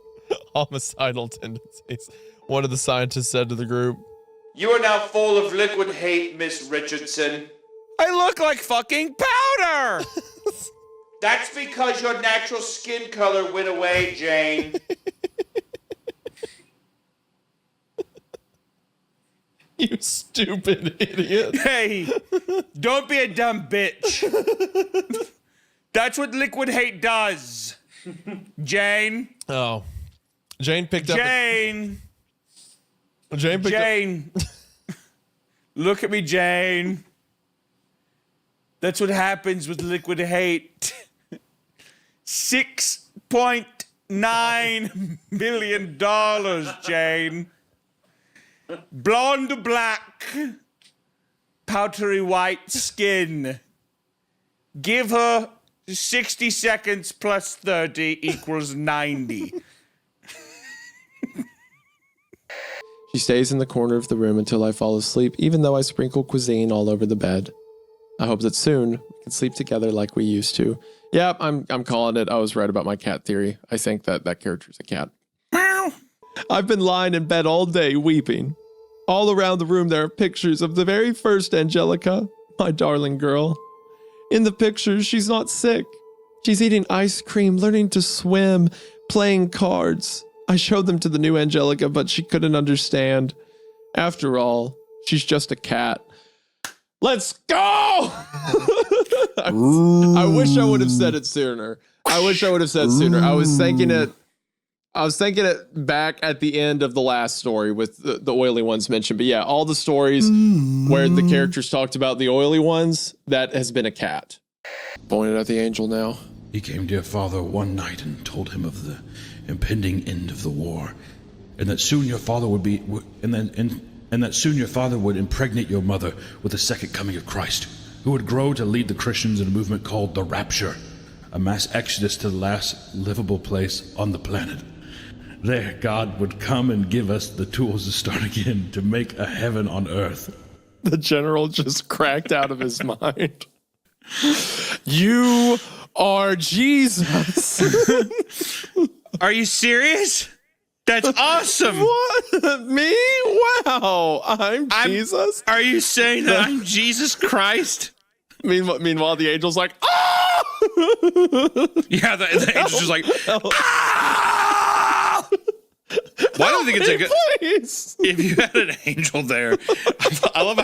Homicidal tendencies. One of the scientists said to the group, You are now full of liquid hate, Miss Richardson. I look like fucking powder. That's because your natural skin color went away, Jane. You stupid idiot. Hey, don't be a dumb bitch. That's what liquid hate does. Jane. Oh. Jane picked up. Jane. Jane. Look at me, Jane. That's what happens with liquid hate. $6.9 million, Jane. Blonde black, powdery white skin. Give her 60 seconds plus 30 equals 90. She stays in the corner of the room until I fall asleep, even though I sprinkle cuisine all over the bed. I hope that soon we can sleep together like we used to. Yeah, I'm calling it. I was right about my cat theory. I think that character's a cat. I've been lying in bed all day weeping. All around the room there are pictures of the very first Angelica, my darling girl. In the pictures, she's not sick. She's eating ice cream, learning to swim, playing cards. I showed them to the new Angelica, but she couldn't understand. After all, she's just a cat. Let's go. I wish I would have said it sooner. I was thinking it back at the end of the last story with the oily ones mentioned. But yeah, all the stories where the characters talked about the oily ones, that has been a cat. Pointed at the angel now. He came to your father one night and told him of the impending end of the war, and that soon your father would be, and that soon your father would impregnate your mother with the second coming of Christ, who would grow to lead the Christians in a movement called the Rapture, a mass exodus to the last livable place on the planet. There, God would come and give us the tools to start again, to make a heaven on earth. The general just cracked out of his mind. You are Jesus. Are you serious? That's awesome. What? Me? Wow. I'm Jesus? Are you saying that I'm Jesus Christ? Meanwhile, the angel's like, yeah, the angel's just like, why do you think it's a good? Please. If you had an angel there, I like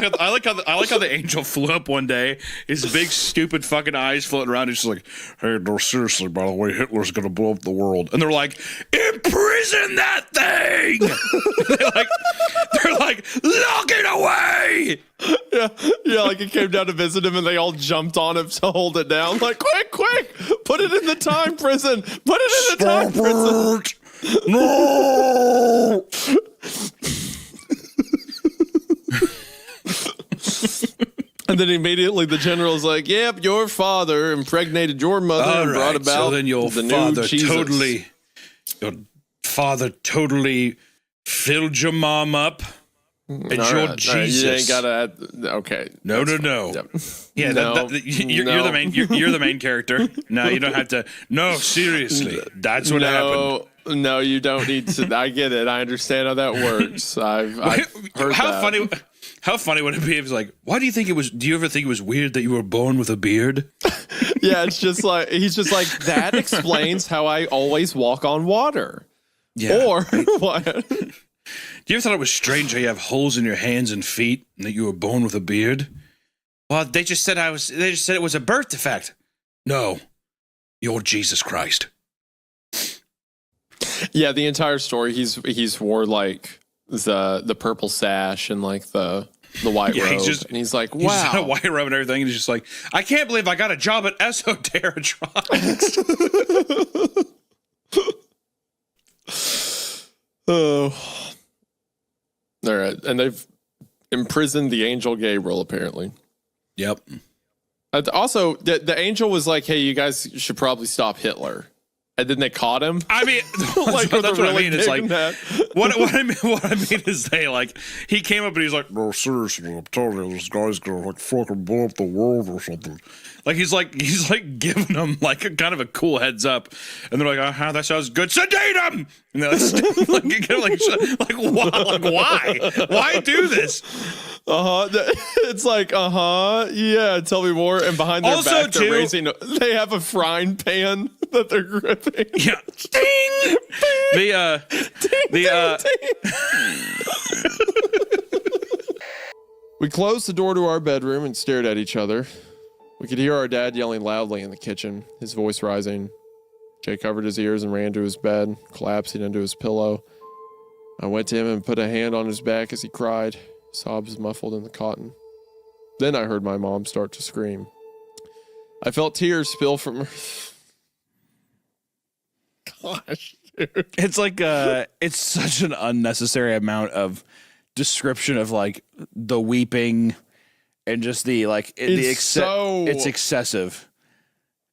how the angel flew up one day. His big stupid fucking eyes floating around. He's just like, hey, no, seriously, by the way, Hitler's gonna blow up the world. and they're like, imprison that thing. they're like, lock it away. Yeah, like it came down to visit him and they all jumped on him to hold it down. Like, quick, put it in the time prison. Put it in the time prison. No! And then immediately the general's like, yep, your father impregnated your mother and brought about so then your the father new Jesus. your father totally filled your mom up, and All your right, Jesus. you ain't gotta okay. No. Yep. Yeah, No. you're the main. You're the main character. No, you don't have to. No, seriously, that's what happened. No, you don't need to. I get it. I understand how that works. I've heard that. How funny would it be if it's like, why do you think it was? Do you ever think it was weird that you were born with a beard? Yeah, it's just like he's just like that explains how I always walk on water. Yeah. Or what? Do you ever thought it was strange how you have holes in your hands and feet and that you were born with a beard? Well, they just said it was a birth defect. No, you're Jesus Christ. Yeah, the entire story he's wore like the purple sash and like the white robe. And he's like, wow. He's got a white robe and everything. And he's just like, I can't believe I got a job at Esoteritronics. Oh. All right. And they've imprisoned the angel Gabriel, apparently. Yep. Also, the angel was like, hey, you guys should probably stop Hitler. And then they caught him. I mean, like, that's what I mean. It's like, that. what I mean is they like, he came up and he's like, no, seriously, I'm telling you, this guy's gonna like fucking blow up the world or something. Like he's like giving them like a kind of a cool heads up, and they're like, that sounds good. Sedate him, and they're like, why do this? It's like, yeah. Tell me more. And behind their Also, back, they're raising. They have a frying pan that they're gripping. Yeah, We closed the door to our bedroom and stared at each other. We could hear our dad yelling loudly in the kitchen, his voice rising. Jay covered his ears and ran to his bed, collapsing into his pillow. I went to him and put a hand on his back as he cried, sobs muffled in the cotton. Then I heard my mom start to scream. I felt tears spill from her. Gosh, dude. It's like it's such an unnecessary amount of description of like the weeping and just the like it's excessive.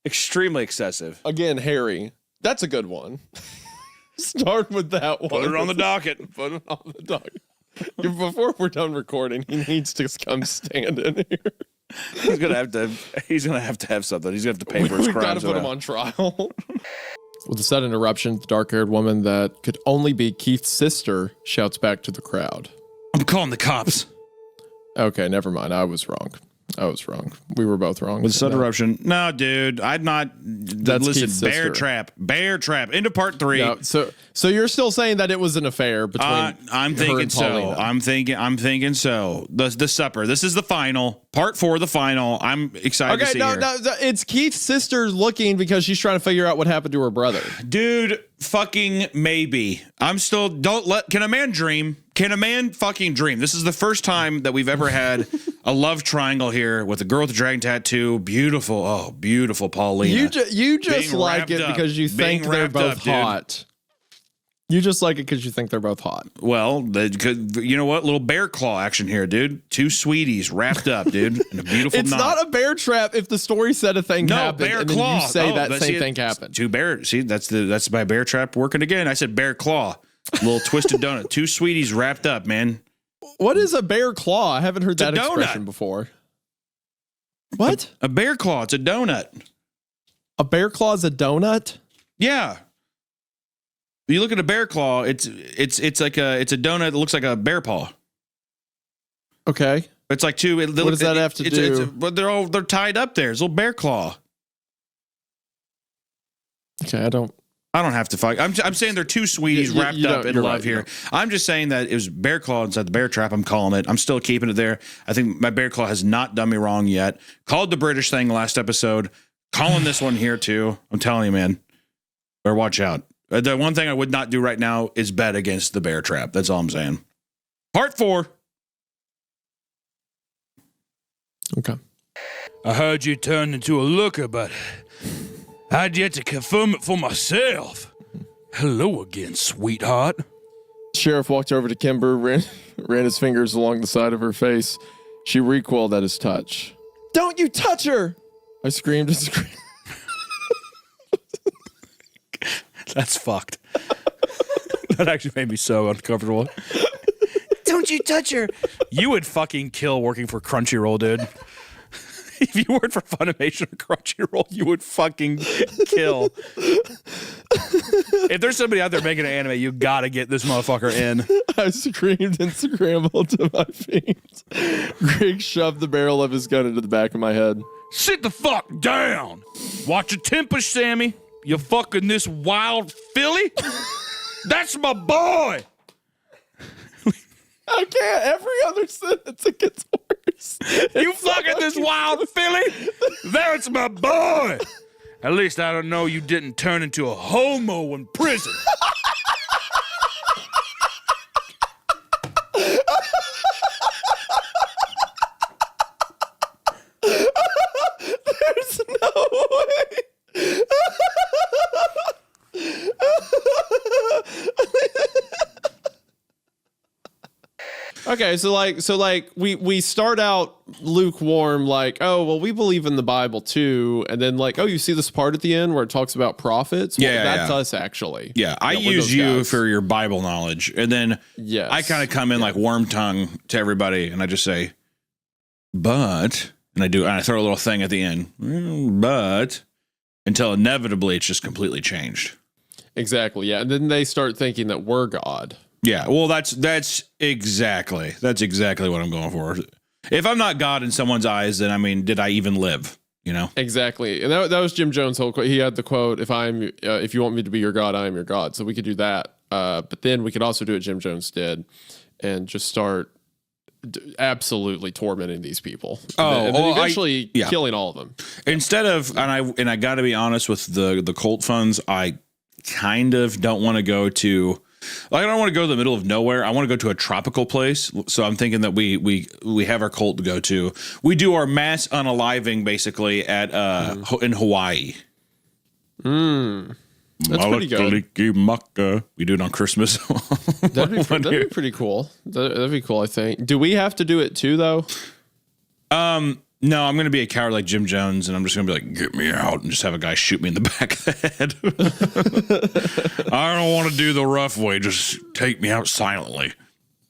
Extremely excessive. Again, Harry. That's a good one. Start with that one. Put it on the docket. Put it on the docket. Before we're done recording, he needs to come stand in here. He's gonna have to have something. He's gonna have to pay for his We've got crimes. to put him on trial. With a sudden eruption, the dark-haired woman that could only be Keith's sister shouts back to the crowd. I'm calling the cops. Okay, never mind. I was wrong. I was wrong. We were both wrong. With sun eruption. No, dude. I'd not. That's listen, Keith's bear sister. trap. Bear trap. Into part 3. No, so you're still saying that it was an affair between I'm her thinking and so. Paulina. I'm thinking so. The supper. This is the final. Part 4, the final. I'm excited to see her. No, it's Keith's sister looking because she's trying to figure out what happened to her brother. Dude, fucking maybe. I'm still can a man dream? Can a man fucking dream? This is the first time that we've ever had a love triangle here with a girl with a dragon tattoo. Beautiful. Oh, beautiful Paulina. You just Being like wrapped it up. because you Being think they're wrapped both up, dude. hot. You just like it because you think they're both hot. Well, you know what? Little bear claw action here, dude. 2 sweeties wrapped up, dude, in a beautiful It's knot. not a bear trap if the story said a thing No, happened bear and claw. then you say Oh, that that's same it. thing happened. 2 bear. See, that's my bear trap working again. I said bear claw. Little twisted donut. 2 sweeties wrapped up, man. What is a bear claw? I haven't heard It's a that expression donut. before. What? A bear claw. It's a donut. A bear claw is a donut? Yeah. You look at a bear claw. It's like a donut that looks like a bear paw. Okay. It's like 2. What does that have to do? But they're tied up there. It's a little bear claw. Okay, I don't have to fight. I'm saying they're 2 sweeties You- wrapped you up don't- in you're love right, here. I'm just saying that it was bear claw inside the bear trap. I'm calling it. I'm still keeping it there. I think my bear claw has not done me wrong yet. Called the British thing last episode. Calling this one here too. I'm telling you, man. Better watch out. The one thing I would not do right now is bet against the bear trap. That's all I'm saying. Part 4. Okay. I heard you turned into a looker, but I'd yet to confirm it for myself. Hello again, sweetheart. Sheriff walked over to Kimber, ran his fingers along the side of her face. She recoiled at his touch. Don't you touch her! I screamed and screamed. That's fucked. That actually made me so uncomfortable. Don't you touch her. You would fucking kill working for Crunchyroll, dude. If you worked for Funimation or Crunchyroll, you would fucking kill. If there's somebody out there making an anime, you gotta get this motherfucker in. I screamed and scrambled to my feet. Greg shoved the barrel of his gun into the back of my head. Sit the fuck down. Watch your temper, Sammy. You fucking this wild filly? That's my boy. I can't. Every other sentence it gets worse. You fucking this wild filly? That's my boy. At least I don't know you didn't turn into a homo in prison. There's no way. Okay, so we start out lukewarm, like, oh well, we believe in the Bible too, and then like, oh, you see this part at the end where it talks about prophets? Well, that's us actually. Yeah, I we're use those you guys. for your Bible knowledge, and then Yes. I kind of come in like worm tongue to everybody, and I just say, "But," and I throw a little thing at the end, but until inevitably it's just completely changed. Exactly. Yeah, and then they start thinking that we're God. Yeah, well, that's exactly what I'm going for. If I'm not God in someone's eyes, then I mean, did I even live? You know? Exactly, and that was Jim Jones' whole quote. He had the quote, if you want me to be your God, I am your God." So we could do that, but then we could also do what Jim Jones did, and just start absolutely tormenting these people. And then eventually killing all of them. Instead of, and I got to be honest with the cult funds, I kind of don't want to go to. Like, I don't want to go to the middle of nowhere. I want to go to a tropical place. So I'm thinking that we have our cult to go to. We do our mass unaliving basically at in Hawaii. That's pretty good. We do it on Christmas. That'd be pretty cool. That'd be cool, I think. Do we have to do it too, though? No, I'm going to be a coward like Jim Jones, and I'm just going to be like, "Get me out," and just have a guy shoot me in the back of the head. I don't want to do the rough way. Just take me out silently.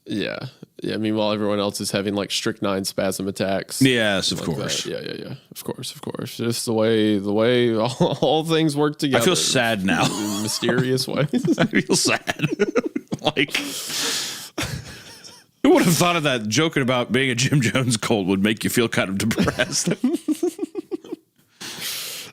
Yeah. Yeah. Meanwhile, everyone else is having like strychnine spasm attacks. Yes, of like course. that. Yeah. Of course. Just the way all things work together. I feel sad now. In mysterious ways. I feel sad. Like, Who would have thought of that? Joking about being a Jim Jones cult would make you feel kind of depressed.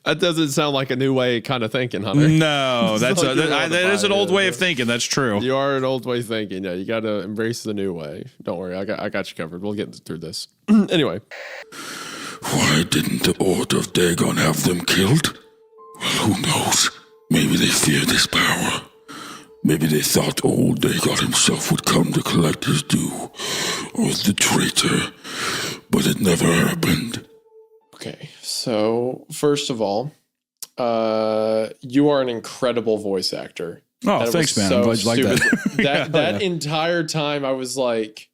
That doesn't sound like a new way kind of thinking, Hunter. No, that is an old way of thinking. That's true. You are an old way of thinking. Yeah, you got to embrace the new way. Don't worry, I got you covered. We'll get through this. Anyway. Why didn't the Order of Dagon have them killed? Well, who knows? Maybe they fear this power. Maybe they thought old Dagon himself would come to collect his due, or the traitor, but it never happened. Okay, so first of all, you are an incredible voice actor. Oh, thanks, man. I'm glad you like that. That entire time, I was like,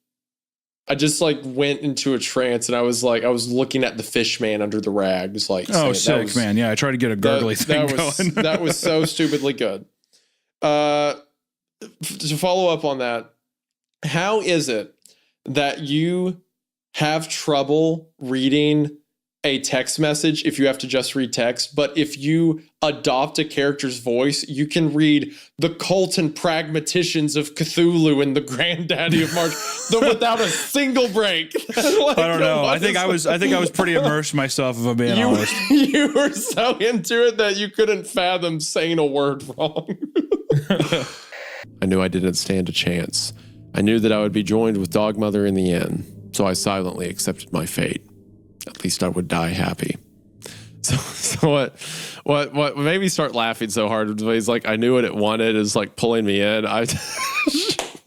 I just like went into a trance, and I was looking at the fish man under the rags, like, oh, sick, man. Yeah, I tried to get a gurgly thing going. That was so stupidly good. To follow up on that, how is it that you have trouble reading a text message if you have to just read text, but if you adopt a character's voice, you can read the cult and pragmaticians of Cthulhu and the granddaddy of March without a single break? I don't know. I think I was pretty immersed myself, if I'm being honest. You were so into it that you couldn't fathom saying a word wrong. I knew I didn't stand a chance. I knew that I would be joined with Dogmother in the end, so I silently accepted my fate. At least I would die happy. So what made me start laughing so hard was like, I knew what it wanted is like pulling me in. I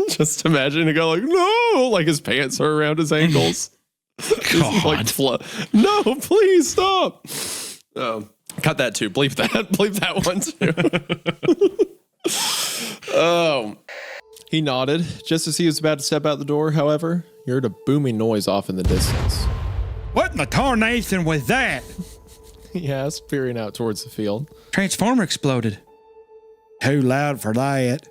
just imagine to go like, no, like his pants are around his ankles. Like, no, please stop. Cut that too. Bleep that one too. He nodded just as he was about to step out the door. However, he heard a booming noise off in the distance. What in the tarnation was that? He asked, peering out towards the field. Transformer exploded. Too loud for that.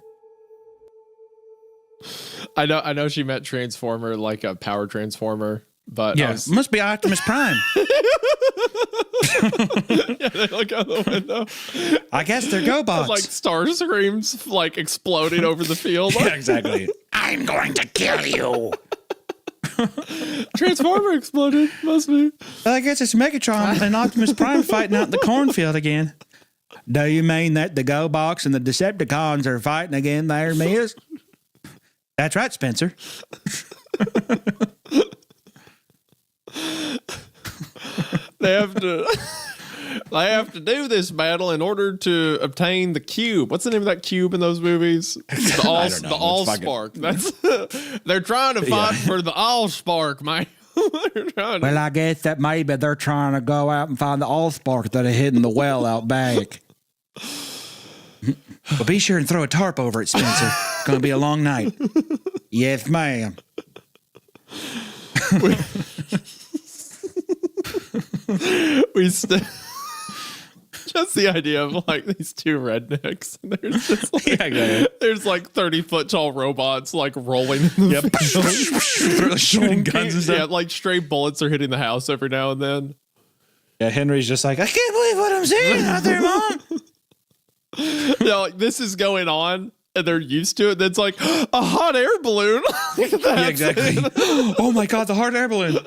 I know she meant transformer like a power transformer, but yeah, must be Optimus Prime. Yeah, they look out the window. I guess they're GoBots. Like star screams like exploding over the field. Yeah, exactly. I'm going to kill you. Transformer exploded. Must be. Well, I guess it's Megatron and Optimus Prime fighting out in the cornfield again. Do you mean that the GoBots and the Decepticons are fighting again there, Miz? That's right, Spencer. They have to do this battle in order to obtain the cube. What's the name of that cube in those movies? The Allspark. They're trying to fight for the Allspark, man. Well, I guess that maybe they're trying to go out and find the Allspark that are hidden in the well out back. But be sure and throw a tarp over it, Spencer. It's going to be a long night. Yes, ma'am. Just the idea of like these two rednecks. And there's just like, there's like 30-foot tall robots like rolling in the field. Shooting guns and stuff. Yeah, like stray bullets are hitting the house every now and then. Yeah, Henry's just like, I can't believe what I'm seeing out there, Mom. Yeah, like this is going on and they're used to it. That's like a hot air balloon. Yeah, exactly. Oh my God, the hot air balloon.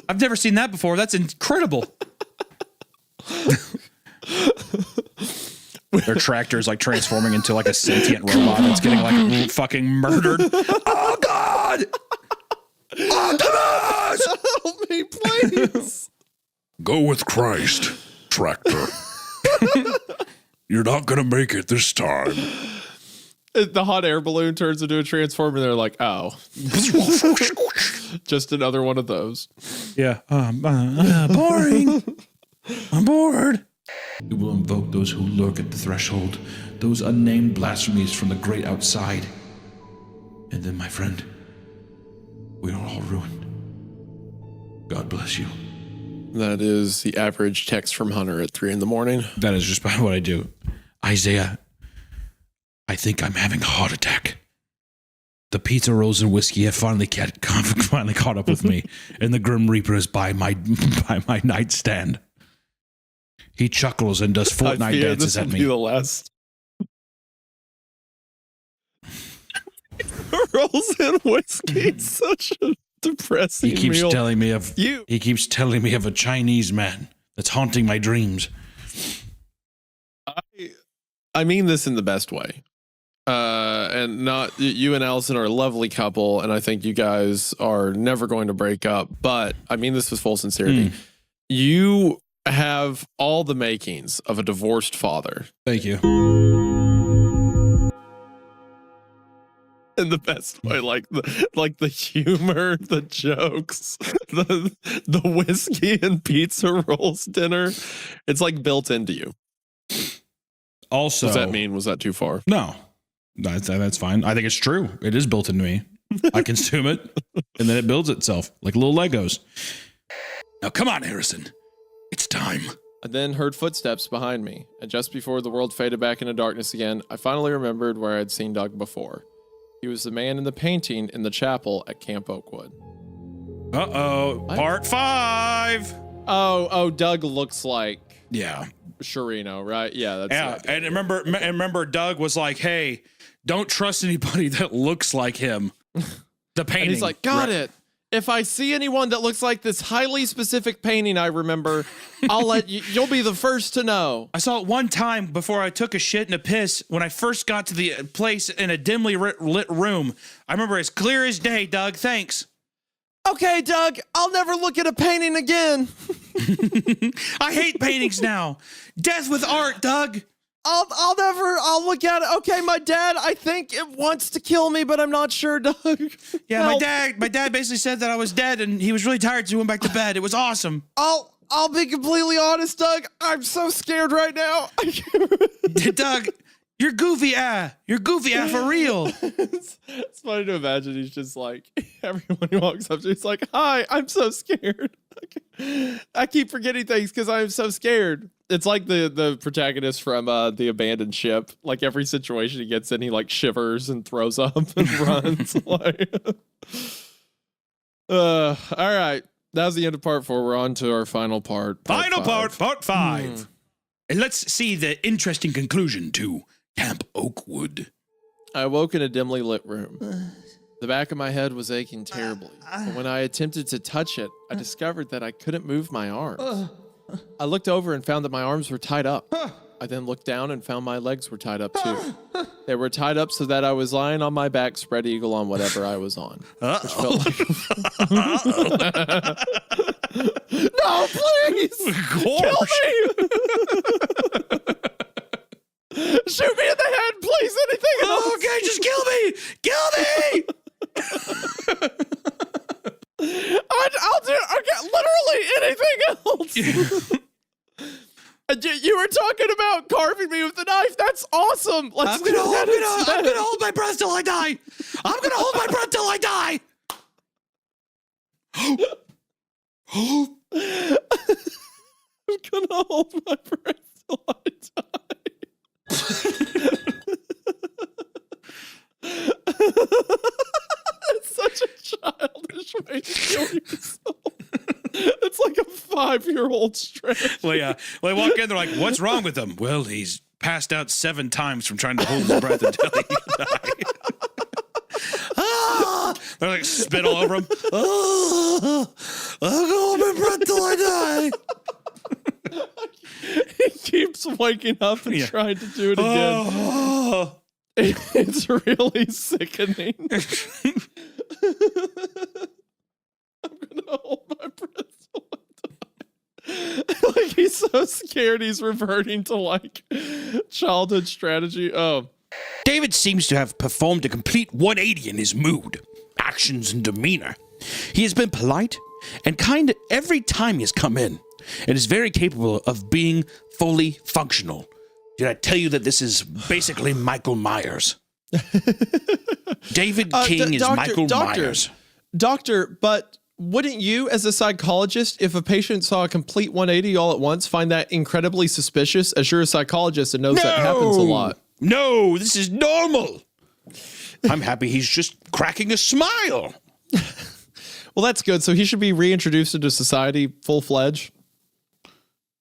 I've never seen that before. That's incredible. Their tractor's like transforming into like a sentient robot that's getting like fucking murdered. Oh God! Optimus! Help me, please. Go with Christ, tractor. You're not gonna make it this time. The hot air balloon turns into a transformer and they're like, oh. Just another one of those. Yeah. Boring. I'm bored. We will invoke those who lurk at the threshold, those unnamed blasphemies from the great outside. And then, my friend, we are all ruined. God bless you. That is the average text from Hunter at 3 a.m. That is just what I do. Isaiah, I think I'm having a heart attack. The pizza rolls and whiskey have finally caught up with me, and the Grim Reaper is by my nightstand. He chuckles and does Fortnite dances at me. The last. rolls and whiskey. It's such a depressing He keeps meal. telling me of You- He keeps telling me of a Chinese man that's haunting my dreams. I mean this in the best way. And not you and Allison are a lovely couple, and I think you guys are never going to break up. But I mean this with full sincerity. You have all the makings of a divorced father. Thank you. In the best way, like the humor, the jokes, the whiskey and pizza rolls dinner. It's like built into you. Also, What does that mean? Was that too far? No, that's fine. I think it's true. It is built into me. I consume it, and then it builds itself like little Legos. Now, come on, Harrison. It's time. I then heard footsteps behind me, and just before the world faded back into darkness again, I finally remembered where I had seen Doug before. He was the man in the painting in the chapel at Camp Oakwood. Part 5. Oh, Doug looks like Yeah. Sharino, right? Yeah, that's Yeah, and remember Doug was like, "Hey, don't trust anybody that looks like him." The painting. And he's like, got it. If I see anyone that looks like this highly specific painting I remember, I'll let you, you'll be the first to know. I saw it one time before I took a shit and a piss when I first got to the place in a dimly lit room. I remember as clear as day, Doug. Thanks. Okay, Doug, I'll never look at a painting again. I hate paintings now. Death with art, Doug. I'll look at it. Okay, my dad, I think it wants to kill me, but I'm not sure, Doug. Yeah, Help. my dad basically said that I was dead and he was really tired, so he went back to bed. It was awesome. I'll be completely honest, Doug. I'm so scared right now. Doug, you're goofy, for real. It's funny to imagine he's just like, everyone who walks up to he's like, hi, I'm so scared. I keep forgetting things because I'm so scared. It's like the protagonist from The Abandoned Ship. Like every situation he gets in, he like shivers and throws up and runs. All right. That was the end of part 4. We're on to our final part. Part 5. And let's see the interesting conclusion to Camp Oakwood. I awoke in a dimly lit room. The back of my head was aching terribly. But when I attempted to touch it, I discovered that I couldn't move my arms. I looked over and found that my arms were tied up. I then looked down and found my legs were tied up too. They were tied up so that I was lying on my back, spread eagle on whatever I was on. Which felt like no, please! Kill me! Shoot me in the head, please! Anything else? Okay, just kill me! Kill me! I'll do literally anything else. You were talking about carving me with a knife. That's awesome. I'm gonna hold my breath till I die. I'm gonna hold my breath till I die. I'm gonna hold my breath till I die. It's such a childish way to kill yourself. It's like a 5-year-old stretch. Well, yeah. Well, they walk in, they're like, "What's wrong with him?" Well, he's passed out 7 times from trying to hold his breath until he died. They're like spit all over him. I'm gonna hold my breath till I die. He keeps waking up and trying to do it again. It's really sickening. I'm gonna hold my breath till I die. Like he's so scared he's reverting to like childhood strategy. Oh. David seems to have performed a complete 180 in his mood, actions, and demeanor. He has been polite and kind every time he has come in, and is very capable of being fully functional. Did I tell you that this is basically Michael Myers? David King is Michael Myers. Doctor, but wouldn't you, as a psychologist, if a patient saw a complete 180 all at once, find that incredibly suspicious, as you're a psychologist and knows that happens a lot? No, this is normal. I'm happy he's just cracking a smile. Well, that's good. So he should be reintroduced into society full-fledged?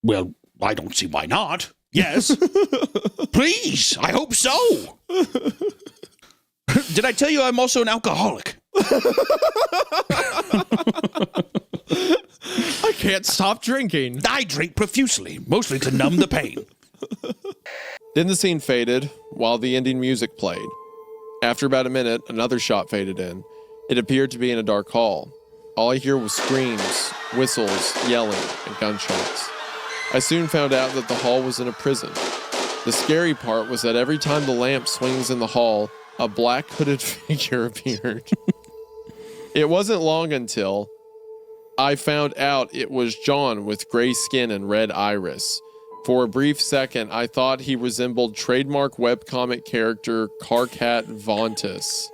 Well, I don't see why not. Yes. Please, I hope so. Did I tell you I'm also an alcoholic? I can't stop drinking. I drink profusely, mostly to numb the pain. Then the scene faded while the ending music played. After about a minute, another shot faded in. It appeared to be in a dark hall. All I hear was screams, whistles, yelling, and gunshots. I soon found out that the hall was in a prison. The scary part was that every time the lamp swings in the hall, a black hooded figure appeared. It wasn't long until I found out it was John with gray skin and red iris. For a brief second, I thought he resembled trademark webcomic character Carcat Vontus.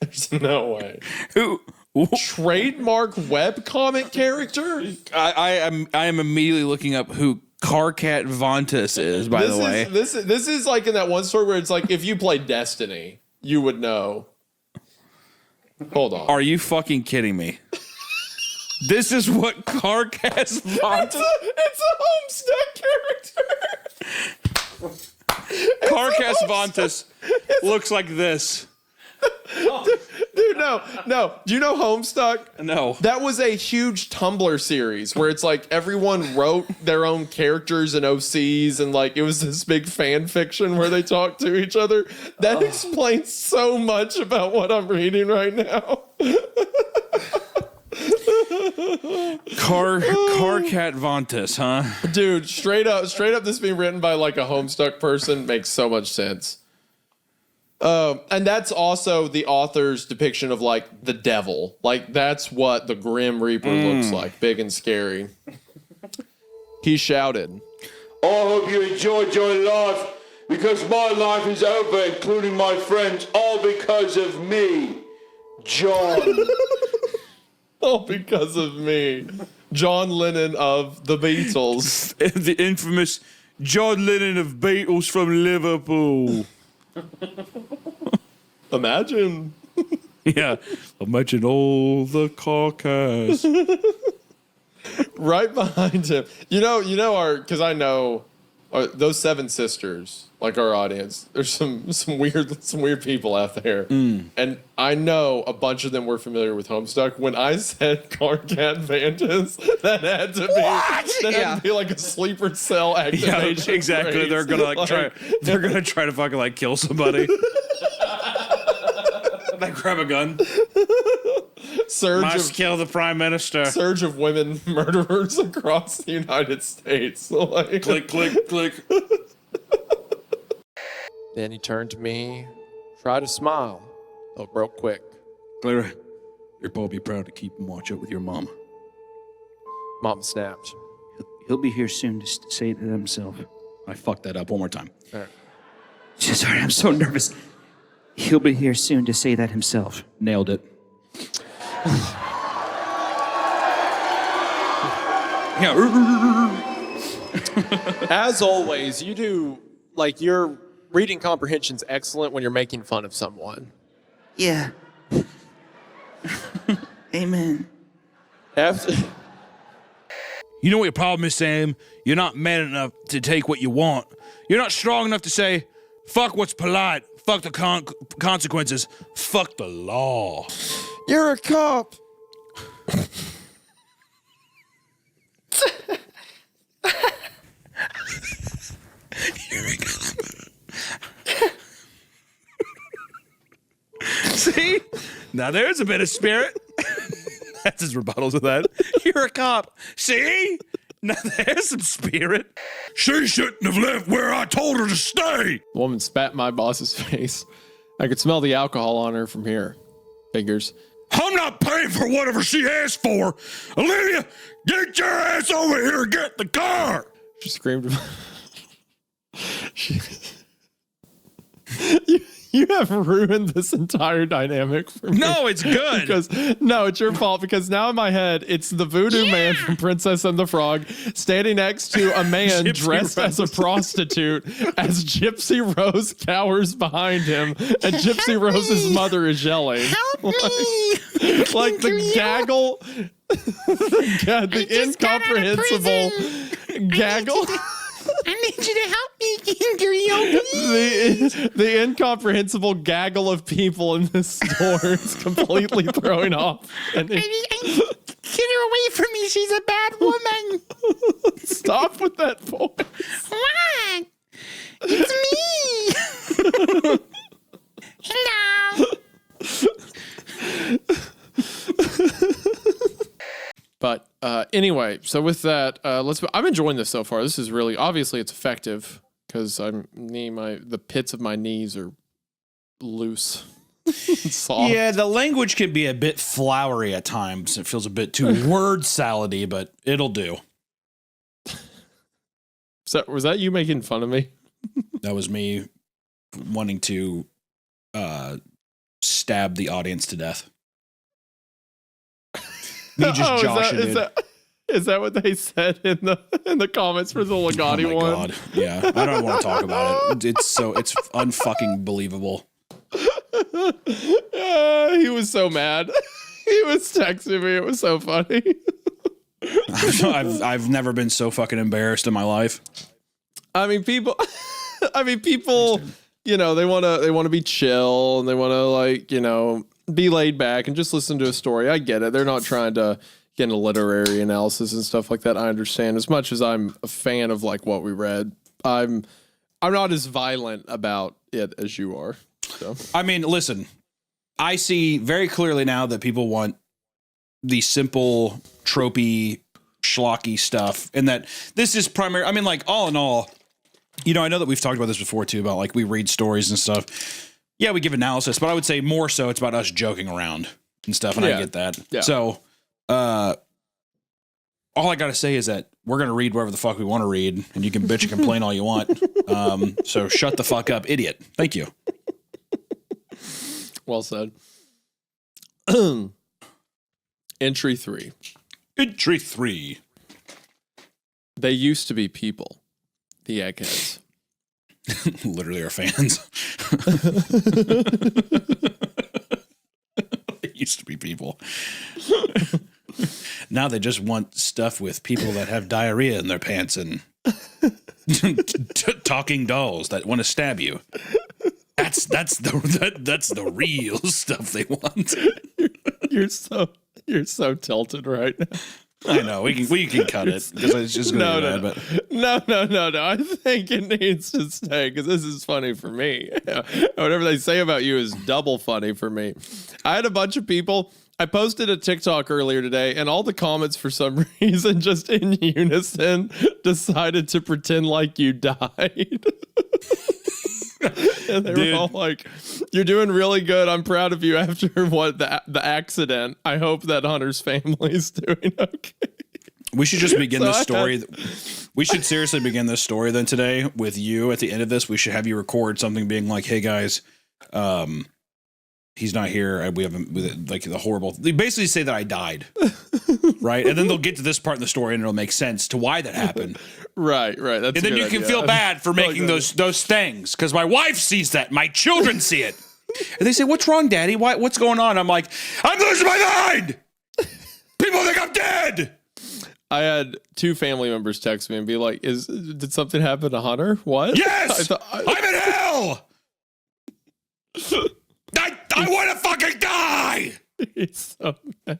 There's no way. Who? Trademark webcomic character? I am immediately looking up who Carcat Vontus is, by the way. This is like in that one story where it's like if you played Destiny, you would know. Hold on. Are you fucking kidding me? This is what Carcat Vontus... It's a Homestuck character. Carcat Vontus looks like this. Dude, no. Do you know Homestuck? No. That was a huge Tumblr series where it's like everyone wrote their own characters and OCs, and like it was this big fan fiction where they talked to each other. That explains so much about what I'm reading right now. Carcat Vontus, huh? Dude, straight up, this being written by like a Homestuck person makes so much sense. And that's also the author's depiction of like the devil. Like that's what the Grim Reaper looks like, big and scary. He shouted, I hope you enjoyed your life, because my life is over, including my friends, all because of me, John. All because of me. John Lennon of the Beatles. The infamous John Lennon of Beatles from Liverpool. Imagine. Yeah. Imagine all the carcass. Right behind him. You know because I know those seven sisters, like our audience, there's some weird people out there. And I know a bunch of them were familiar with Homestuck. When I said Carcat Vantas, that had to be like a sleeper cell activation. Yeah, exactly. Phrase. They're gonna they're gonna try to fucking like kill somebody. They grab a gun. Must kill the prime minister. Surge of women murderers across the United States. Like, click, click, click. Then he turned to me, tried to smile, look real quick. Clara, your pa will be proud to keep him watch up with your mom. Mom snapped. He'll be here soon to say it himself. I fucked that up one more time. All right. Sorry, I'm so nervous. He'll be here soon to say that himself. Nailed it. As always, you do, like, your reading comprehension's excellent when you're making fun of someone. Yeah. Amen. After... You know what your problem is, Sam? You're not man enough to take what you want. You're not strong enough to say, fuck what's polite, fuck the consequences, fuck the law. You're a cop. See? Now there's a bit of spirit. That's his rebuttals of that. You're a cop. See? Now there's some spirit. She shouldn't have left where I told her to stay. The woman spat in my boss's face. I could smell the alcohol on her from here. Figures. I'm not paying for whatever she asked for. Olivia, get your ass over here and get the car. She screamed. You have ruined this entire dynamic for me. No, it's good. No, it's your fault, because now in my head, it's the voodoo man from Princess and the Frog standing next to a man dressed as a prostitute as Gypsy Rose cowers behind him, and Gypsy Rose's mother is yelling. Help me! Like the gaggle, the incomprehensible gaggle. I need you to help me, Gabriel. The incomprehensible gaggle of people in this store is completely throwing off. And Get her away from me. She's a bad woman. Stop with that voice. What? It's me. Hello. But anyway, so with that, I'm enjoying this so far. This is really, obviously it's effective because the pits of my knees are loose. Soft. Yeah, the language can be a bit flowery at times. It feels a bit too word salady, but it'll do. Was that you making fun of me? That was me wanting to stab the audience to death. Me just joshing it. Is that what they said in the comments for the Legati one? God. Yeah, I don't want to talk about it. It's unfucking believable. He was so mad. He was texting me. It was so funny. I've never been so fucking embarrassed in my life. I mean, people. You know, they want to be chill and they want to be laid back and just listen to a story. I get it. They're not trying to get into literary analysis and stuff like that. I understand. As much as I'm a fan of what we read, I'm not as violent about it as you are. So I mean, listen, I see very clearly now that people want the simple, tropey, schlocky stuff, and that this is primary. I mean, all in all, I know that we've talked about this before too, about we read stories and stuff. Yeah, we give analysis, but I would say more so it's about us joking around and stuff, and I get that. Yeah. So, all I gotta say is that we're gonna read whatever the fuck we want to read, and you can bitch and complain all you want. So shut the fuck up, idiot. Thank you. Well said. Entry 3. Entry 3. They used to be people. The eggheads. Literally our fans. They used to be people. Now they just want stuff with people that have diarrhea in their pants and talking dolls that want to stab you. That's the real stuff they want. You're so tilted right now. I know we can cut it because it's just gonna be bad. But No. I think it needs to stay because this is funny for me. Whatever they say about you is double funny for me. I had a bunch of people. I posted a TikTok earlier today, and all the comments for some reason, just in unison, decided to pretend like you died. And they were all like, "You're doing really good. I'm proud of you after the accident. I hope that Hunter's family's doing okay." We should just begin this story. We should seriously begin this story then today with you. At the end of this, we should have you record something being like, "Hey guys, he's not here. We haven't the horrible." They basically say that I died, right? And then they'll get to this part in the story, and it'll make sense to why that happened. Right. That's and then you can feel bad for making those things because my wife sees that, my children see it, and they say, "What's wrong, Daddy? What's going on?" I'm like, "I'm losing my mind. People think I'm dead." I had 2 family members text me and be like, "Did something happen to Hunter? What?" Yes, I'm in hell. I want to fucking die. He's so mad.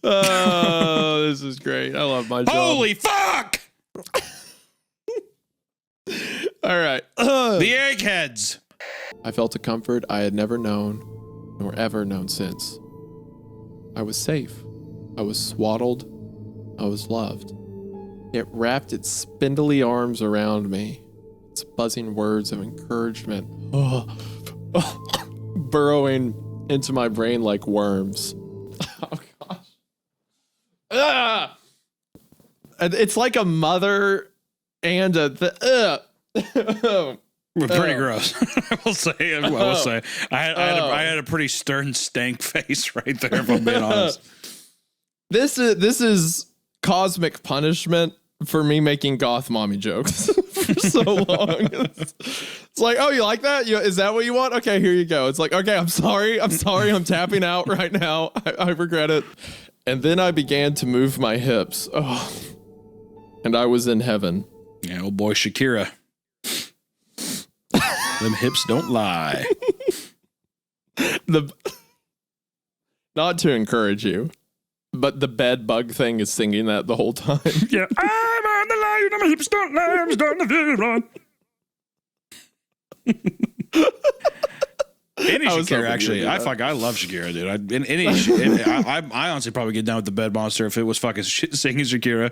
Oh, this is great. I love my job. Holy fuck! All right. The eggheads. I felt a comfort I had never known, nor ever known since. I was safe. I was swaddled. I was loved. It wrapped its spindly arms around me, its buzzing words of encouragement burrowing into my brain like worms. Oh, gosh. It's like a mother and a... Pretty gross. I will say. I had a pretty stern stank face right there, if I'm being honest. This is cosmic punishment for me making goth mommy jokes for so long. It's like, oh, you like that? Is that what you want? Okay, here you go. It's like, okay, I'm sorry. I'm tapping out right now. I regret it. And then I began to move my hips. Oh, and I was in heaven. Yeah, old boy Shakira. Them hips don't lie. Not to encourage you, but the bed bug thing is singing that the whole time. Yeah, I'm on the line, my hips don't lie, I'm starting to feel wrong. Any I was hoping Shakira, you actually. would do that. I love Shakira, dude. I honestly probably get down with the bed monster if it was fucking singing Shakira.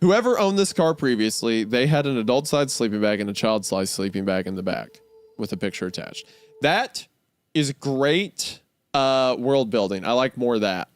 Whoever owned this car previously, they had an adult size sleeping bag and a child size sleeping bag in the back with a picture attached. That is great world building. I like more of that.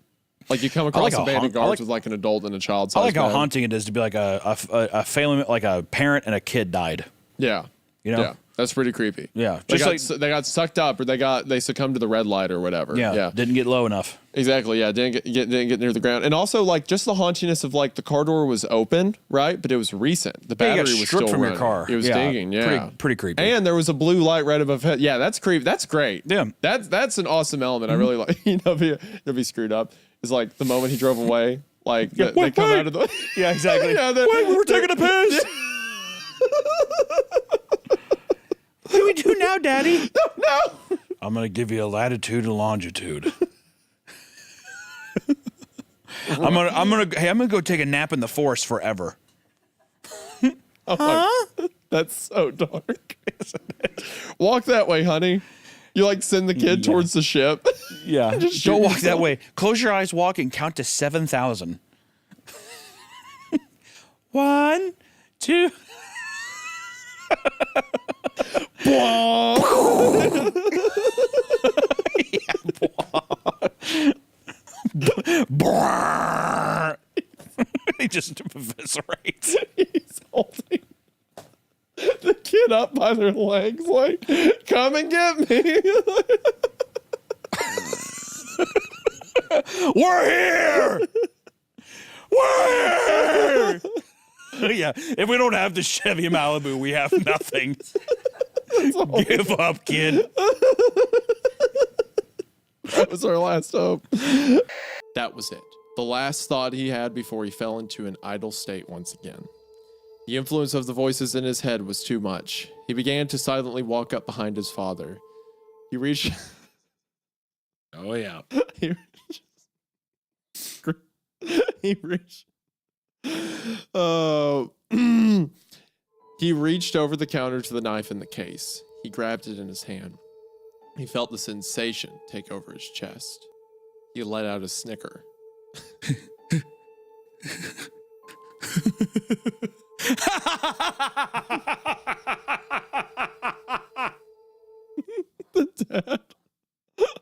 Like you come across abandoned guards with like an adult and a child size I like how bag. haunting it is to be like a family, like a parent and a kid died. Yeah. You know? Yeah. That's pretty creepy. Yeah. They Just got, they got sucked up or they succumbed to the red light or whatever. Yeah. Didn't get low enough. Exactly. Yeah. Didn't get near the ground. And also like just the hauntiness of like the car door was open, right? But it was recent. The Yeah, you battery got was stripped still from your running. car. It was Yeah, dinging. Yeah. pretty creepy. And there was a blue light right above head. Yeah. That's creepy. That's great. Yeah. That's an awesome element. I really like, it'll be screwed up. It's like the moment he drove away, like they come out of the. Yeah, exactly. Yeah. Wait, we were taking a piss. What do we do now, Daddy? No. I'm gonna give you a latitude and longitude. I'm gonna go take a nap in the forest forever. That's so dark. Walk that way, honey. You like send the kid towards the ship. Yeah. Just shoot Don't walk that yourself. way. Close your eyes, walk, and count to 7,000. 1, 2. He just eviscerates. He's holding the kid up by their legs, like, come and get me. We're here. We're here. Yeah. If we don't have the Chevy Malibu, we have nothing. Give up, kid. That was our last hope. That was it. The last thought he had before he fell into an idle state once again. The influence of the voices in his head was too much. He began to silently walk up behind his father. He reached. Oh, yeah. He reached. He reached over the counter to the knife in the case. He grabbed it in his hand. He felt the sensation take over his chest. He let out a snicker. The dad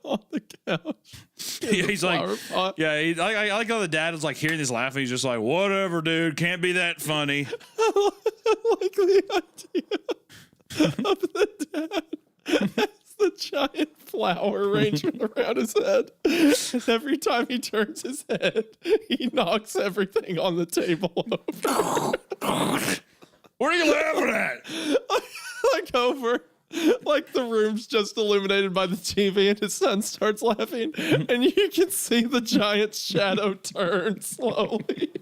on the couch. Yeah, he's like, yeah, I like how the dad is like hearing this laughing. He's just like, whatever, dude, can't be that funny. I like the idea of the dad as the giant flower arrangement around his head. And every time he turns his head, he knocks everything on the table over. What are you laughing at? Like over. Like the room's just illuminated by the TV and his son starts laughing and you can see the giant's shadow turn slowly.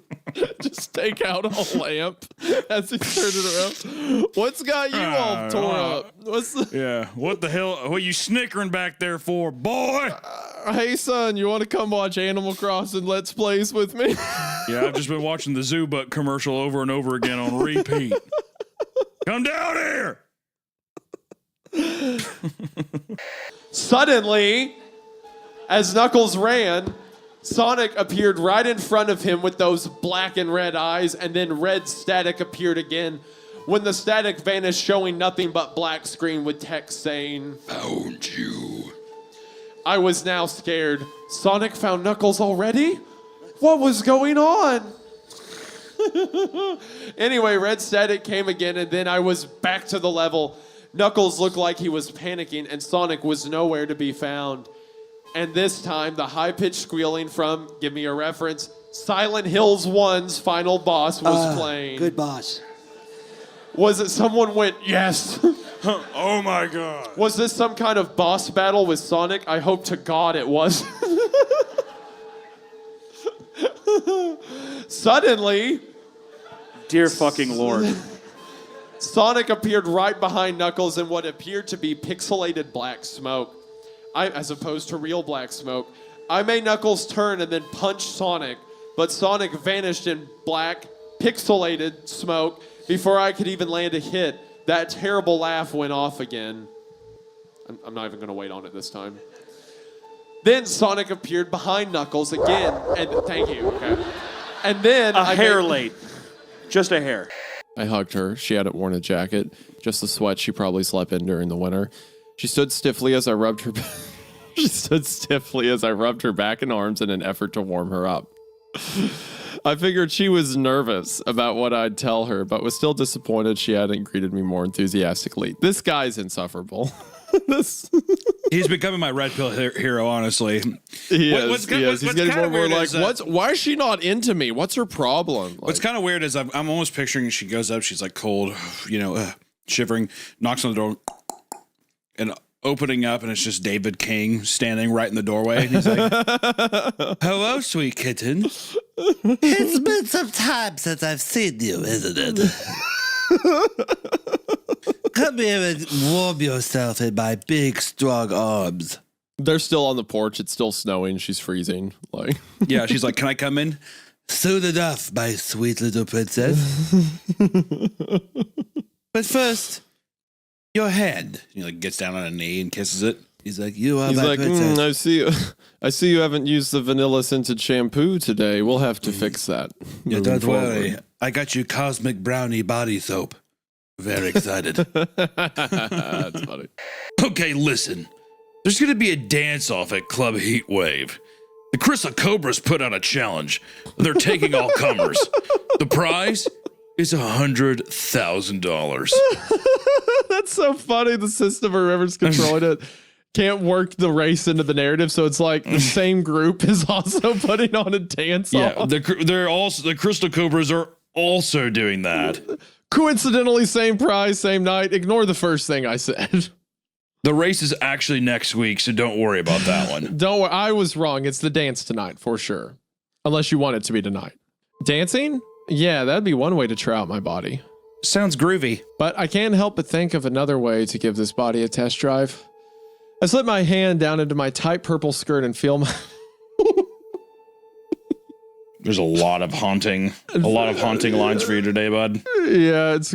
Just take out a lamp as he turned it around. What's got you all tore up? What's the... Yeah, what the hell? What are you snickering back there for, boy? Hey son, you want to come watch Animal Crossing Let's Plays with me? Yeah, I've just been watching the Zoo Buck commercial over and over again on repeat. Come down here. Suddenly, as Knuckles ran, Sonic appeared right in front of him with those black and red eyes, and then red static appeared again. When the static vanished, showing nothing but black screen with text saying, "Found you." I was now scared. Sonic found Knuckles already? What was going on? Anyway, red static came again, and then I was back to the level. Knuckles looked like he was panicking, and Sonic was nowhere to be found. And this time, the high-pitched squealing from, give me a reference, Silent Hills 1's final boss was playing. Good boss. Was it someone went, yes? Oh my God. Was this some kind of boss battle with Sonic? I hope to God it was. Suddenly, Dear fucking Lord. Sonic appeared right behind Knuckles in what appeared to be pixelated black smoke, as opposed to real black smoke. I made Knuckles turn and then punch Sonic, but Sonic vanished in black, pixelated smoke before I could even land a hit. That terrible laugh went off again. I'm not even going to wait on it this time. Then Sonic appeared behind Knuckles again, and thank you. Okay. And then A hair late. Just a hair. I hugged her. She hadn't worn a jacket, just the sweat she probably slept in during the winter. She stood stiffly as I rubbed her back and arms in an effort to warm her up. I figured she was nervous about what I'd tell her, but was still disappointed she hadn't greeted me more enthusiastically. This guy's insufferable. He's becoming my red pill hero, honestly. He is. He's getting more and more like, why is she not into me? What's her problem? What's kind of weird is I'm almost picturing she goes up, she's like cold, shivering, knocks on the door, and opening up, and it's just David King standing right in the doorway. And he's like, hello, sweet kitten. It's been some time since I've seen you, isn't it? Come here and warm yourself in my big, strong arms. They're still on the porch. It's still snowing. She's freezing. Like, yeah, she's like, can I come in? Soon enough, my sweet little princess. But first, your hand. He like gets down on a knee and kisses it. He's like, you are he's my like, princess. I see you haven't used the vanilla scented shampoo today. We'll have to fix that. Yeah, don't worry. I got you cosmic brownie body soap. Very excited. That's funny. Okay, listen. There's going to be a dance-off at Club Heatwave. The Crystal Cobras put out a challenge. They're taking all comers. The prize is $100,000. That's so funny. The system or whoever's controlling it can't work the race into the narrative, so it's like the same group is also putting on a dance-off. Yeah, they're also the Crystal Cobras are also doing that. Coincidentally, same prize, same night. Ignore the first thing I said. The race is actually next week, so don't worry about that one. Don't worry. I was wrong. It's the dance tonight, for sure. Unless you want it to be tonight. Dancing? Yeah, that'd be one way to try out my body. Sounds groovy. But I can't help but think of another way to give this body a test drive. I slip my hand down into my tight purple skirt and feel my... There's a lot of haunting lines for you today, bud. Yeah, it's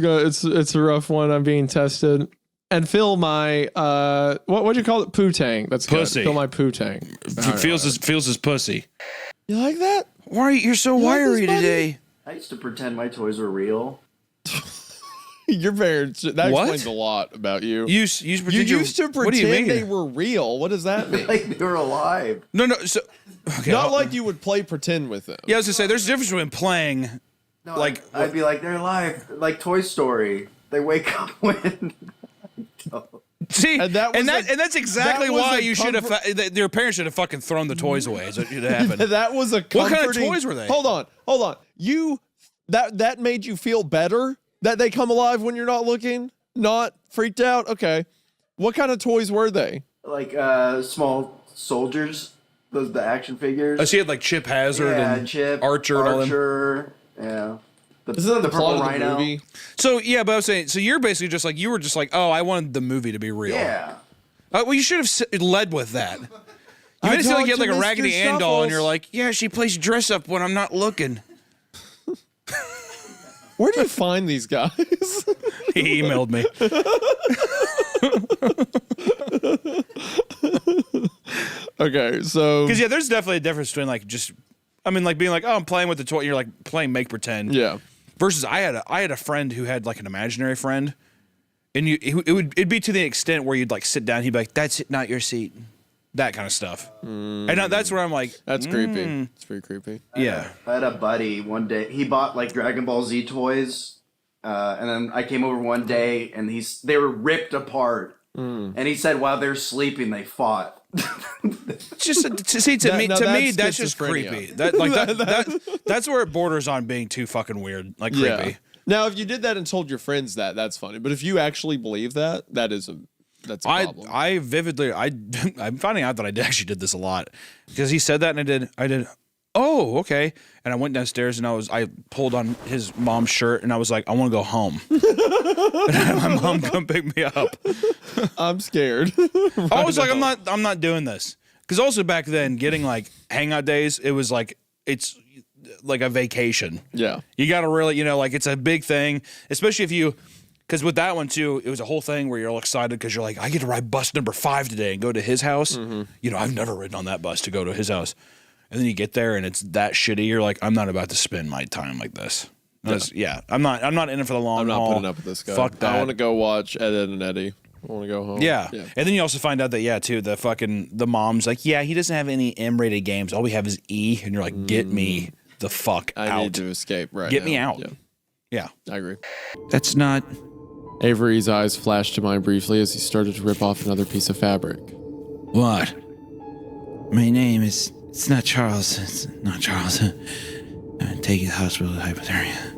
a rough one. I'm being tested. And feel my what do you call it? Poo-tang. That's pussy. Good. Feel my poo-tang. Feels his pussy. You like that? Why you're so wiry like today? I used to pretend my toys were real. You're very. That explains a lot about you. You used to pretend they were real. What does that mean? Like they were alive. No. So okay, not like you would play pretend with them. Yeah, I was gonna say there's a difference between playing. No, like I'd be like they're alive, like Toy Story. They wake up when. See, and that's exactly why you should have. Your parents should have fucking thrown the toys away. Is what should have happened. That was a what kind of toys were they? Hold on. You that made you feel better that they come alive when you're not looking, not freaked out. Okay, what kind of toys were they? Like small soldiers, the action figures. Oh, so you had like Chip Hazard and Chip, Archer and all them. Yeah. Isn't that the plot of the rhino movie? So yeah, but I was saying, so you're basically just like oh, I wanted the movie to be real. Yeah. Well, you should have led with that. You made it seem like you had like a Raggedy Ann doll, and you're like, yeah, she plays dress up when I'm not looking. Where do you find these guys? He emailed me. Okay, so because yeah, there's definitely a difference between like being like, oh, I'm playing with the toy, and you're like playing make pretend. Yeah. Versus I had a friend who had like an imaginary friend, and it'd be to the extent where you'd like sit down, he'd be like, that's not your seat, that kind of stuff. And that's where I'm like, that's creepy. It's pretty creepy. Yeah. I had a buddy one day. He bought like Dragon Ball Z toys, and then I came over one day, and they were ripped apart. And he said while they're sleeping, they fought. Just to me, that's just creepy. That's where it borders on being too fucking weird, like creepy. Yeah. Now, if you did that and told your friends that's funny. But if you actually believe that's a problem. I'm finding out that I actually did this a lot because he said that and I did. oh, okay. And I went downstairs and I pulled on his mom's shirt and I was like, I want to go home. And I had my mom come pick me up. I'm scared. I was like, I'm not doing this. Because also back then, getting like hangout days, it was like, it's like a vacation. Yeah. You got to really, like it's a big thing, especially if you, because with that one too, it was a whole thing where you're all excited because you're like, I get to ride bus number 5 today and go to his house. Mm-hmm. I've never ridden on that bus to go to his house. And then you get there and it's that shitty. You're like, I'm not about to spend my time like this. I'm not in it for the long haul. I'm not putting up with this guy. Fuck that. I want to go watch Ed and Eddie. I want to go home. Yeah. And then you also find out that, too, the mom's like, yeah, he doesn't have any M-rated games. All we have is E. And you're like, get me the fuck out. I need to escape right Get now. me out. Yeah. I agree. That's not... Avery's eyes flashed to mine briefly as he started to rip off another piece of fabric. What? My name is... It's not Charles. It's not Charles. Take you to the hospital with hypothermia.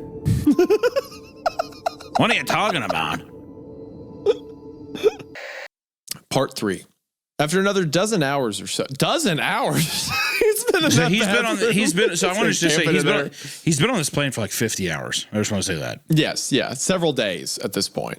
What are you talking about? Part 3. After another dozen hours or so. Dozen hours? He's been in that So I want to just say, he's been on this plane for like 50 hours. I just want to say that. Yes, yeah. Several days at this point.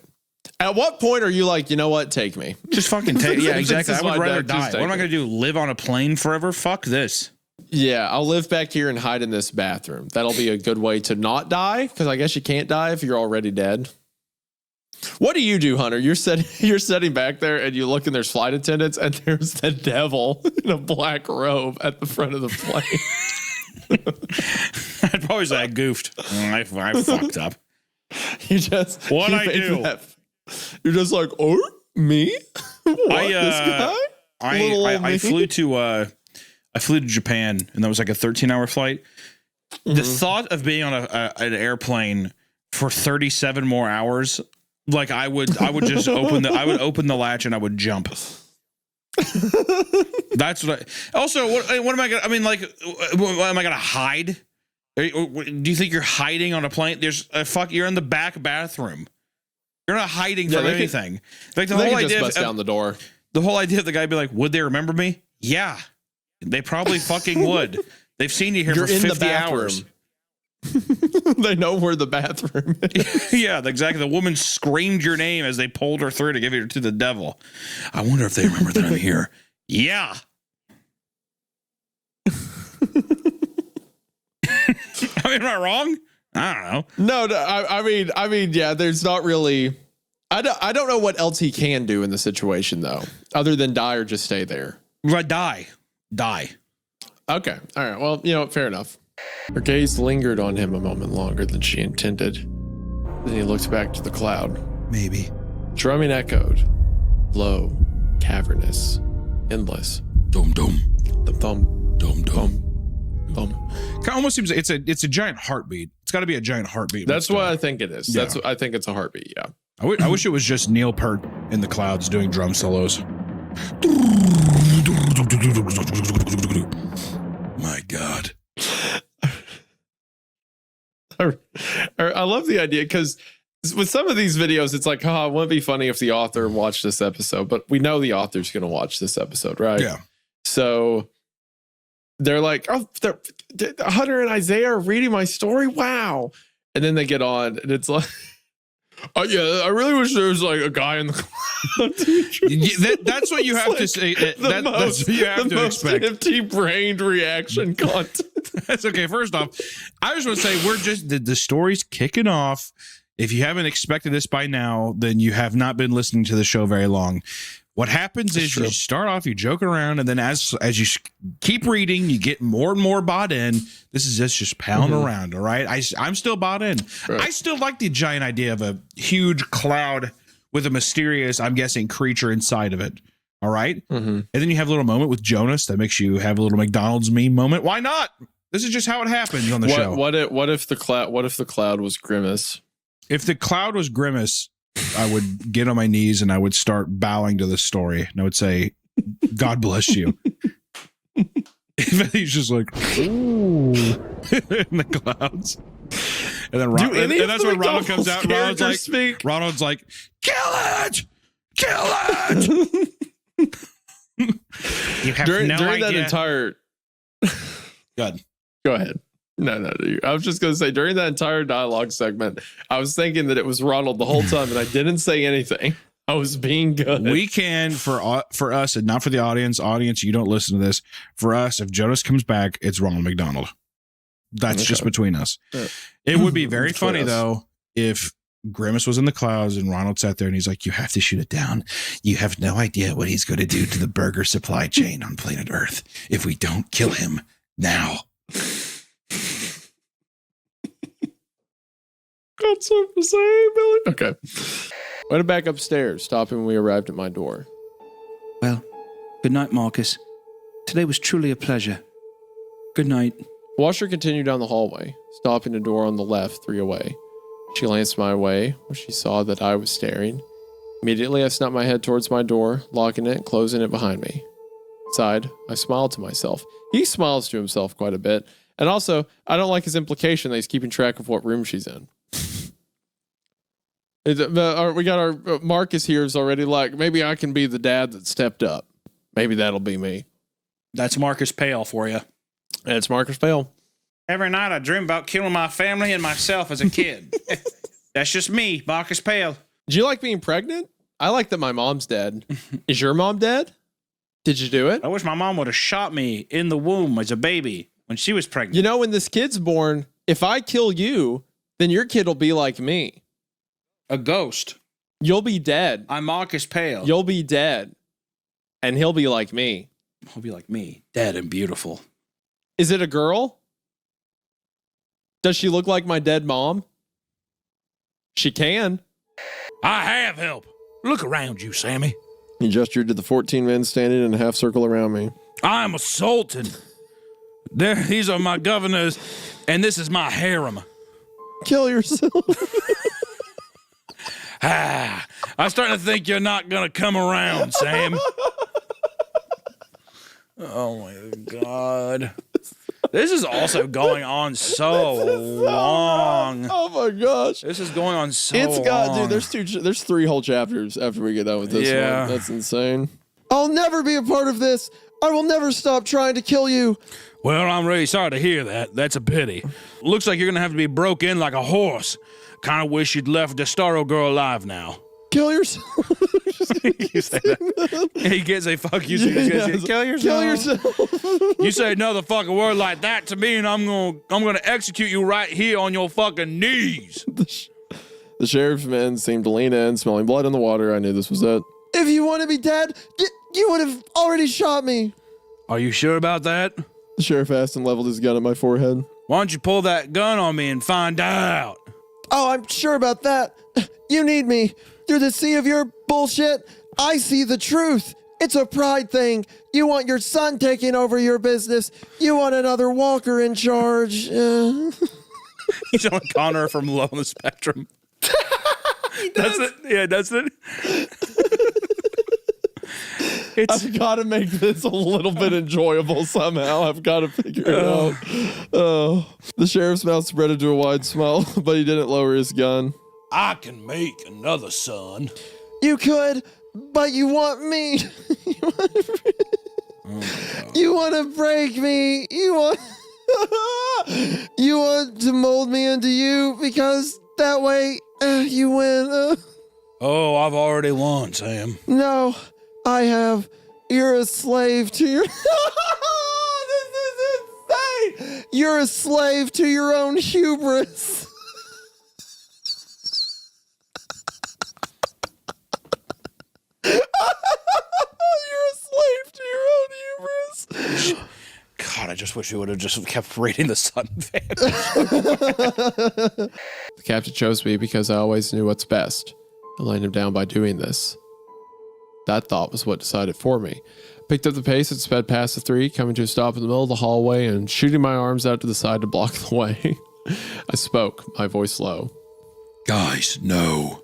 At what point are you like, you know what? Take me. Just fucking take. Yeah, exactly. I would rather die. What What am I going to do? Live on a plane forever? Fuck this. Yeah, I'll live back here and hide in this bathroom. That'll be a good way to not die, because I guess you can't die if you're already dead. What do you do, Hunter? You're sitting back there and you look and there's flight attendants and there's the devil in a black robe at the front of the plane. I'd probably say I goofed. I fucked up. You just What'd I do? You're just like, oh, me? What, this guy? I flew to Japan and that was like a 13-hour flight. Mm-hmm. The thought of being on an airplane for 37 more hours. Like I would just open the latch and I would jump. That's what what am I gonna, am I gonna hide? Do you think you're hiding on a plane? There's you're in the back bathroom. You're not hiding from anything. Like the whole idea bust down the door. The whole idea of the guy be like, would they remember me? Yeah. They probably fucking would. They've seen you here for 50 hours. They know where the bathroom is. Yeah, exactly. The woman screamed your name as they pulled her through to give her to the devil. I wonder if they remember that I'm here. Yeah. Am I wrong? I don't know. No, I mean, yeah. There's not really. I don't know what else he can do in the situation though, other than die or just stay there. Right, die. Okay. All right. Well, fair enough. Her gaze lingered on him a moment longer than she intended. Then he looked back to the cloud. Maybe. Drumming echoed. Low, cavernous, endless. Dum dum. The thump. Dum dum. Thump. It almost seems it's a giant heartbeat. It's got to be a giant heartbeat. That's what I think it is. Yeah. I think it's a heartbeat. Yeah. I wish it was just Neil Peart in the clouds doing drum solos. My God. I love the idea because with some of these videos, it's like, it wouldn't be funny if the author watched this episode, but we know the author's going to watch this episode, right? Yeah. So they're like, Hunter and Isaiah are reading my story. Wow. And then they get on and it's like, oh yeah, I really wish there was like a guy in the cloud. That's what you have to say. That's what you have to expect. Empty-brained reaction content. That's okay. First off, I just want to say we're just the story's kicking off. If you haven't expected this by now, then you have not been listening to the show very long. What happens is you start off, you joke around, and then as you keep reading, you get more and more bought in. This is just pounding around, all right? I'm still bought in. Right. I still like the giant idea of a huge cloud with a mysterious, I'm guessing, creature inside of it, all right? And then you have a little moment with Jonas that makes you have a little McDonald's meme moment. Why not? This is just how it happens on the show. What if the cloud was Grimace? If the cloud was Grimace, I would get on my knees and I would start bowing to the story. And I would say, God bless you. He's just like, ooh, in the clouds. And then that's when Ronald comes out. Ronald's like, kill it! Kill it! You have during no idea. That entire... Good. Go ahead. No. I was just going to say, during that entire dialogue segment, I was thinking that it was Ronald the whole time, and I didn't say anything. I was being good. We can, for us, and not for the audience. Audience, you don't listen to this. For us, if Jonas comes back, it's Ronald McDonald. That's just between us. Yeah. It would be very Between funny, us. though, if Grimace was in the clouds and Ronald sat there and he's like, you have to shoot it down. You have no idea what he's going to do to the burger supply chain on planet Earth if we don't kill him now. Got something to say, Billy? Okay. Went back upstairs, stopping when we arrived at my door. Well, good night, Marcus. Today was truly a pleasure. Good night. Watched her continue down the hallway, stopping the door on the left 3 away. She glanced my way when she saw that I was staring. Immediately, I snapped my head towards my door, locking it and closing it behind me. Inside, I smiled to myself. He smiles to himself quite a bit. And also, I don't like his implication that he's keeping track of what room she's in. We got our Marcus here is already like, maybe I can be the dad that stepped up. Maybe that'll be me. That's Marcus Pale for you. It's Marcus Pale. Every night I dream about killing my family and myself as a kid. That's just me, Marcus Pale. Do you like being pregnant? I like that my mom's dead. Is your mom dead? Did you do it? I wish my mom would have shot me in the womb as a baby when she was pregnant. You know, when this kid's born, if I kill you, then your kid will be like me. A ghost. You'll be dead. I'm Marcus Pale. You'll be dead. And he'll be like me. He'll be like me, dead and beautiful. Is it a girl? Does she look like my dead mom? She can. I have help. Look around you, Sammy. He gestured to the 14 men standing in a half circle around me. I'm assaulted. These are my governors, and this is my harem. Kill yourself. I'm starting to think you're not going to come around, Sam. Oh my God. This is also going on so long. Oh my gosh. This is going on so It's got, long. dude, there's 3 whole chapters after we get done with this Yeah. one. That's insane. I'll never be a part of this. I will never stop trying to kill you. Well, I'm really sorry to hear that. That's a pity. Looks like you're going to have to be broke in like a horse. Kind of wish you'd left the Starro girl alive now. Kill yourself. You say that. He gets a fuck you. Kill yourself. Kill yourself. You say another fucking word like that to me, and I'm gonna execute you right here on your fucking knees. The sheriff's men seemed to lean in, smelling blood in the water. I knew this was it. If you want to be dead, you would have already shot me. Are you sure about that? The sheriff asked and leveled his gun at my forehead. Why don't you pull that gun on me and find out? Oh, I'm sure about that. You need me. Through the sea of your bullshit, I see the truth. It's a pride thing. You want your son taking over your business. You want another Walker in charge. He's on Connor from Low on the Spectrum. That's it. Yeah, that's it. I've got to make this a little bit enjoyable somehow. I've got to figure it out. Oh, the sheriff's mouth spread into a wide smile, but he didn't lower his gun. I can make another son. You could, but you want me. You want to break me. You want you want to mold me into you because that way you win. Oh, I've already won, Sam. No, I have. You're a slave to your... This is insane! You're a slave to your own hubris. You're a slave to your own hubris. God, I just wish you would have just kept reading the Sun fan. The captain chose me because I always knew what's best. I laid him down by doing this. That thought was what decided for me. Picked up the pace and sped past the 3, coming to a stop in the middle of the hallway and shooting my arms out to the side to block the way. I spoke, my voice low. Guys, no.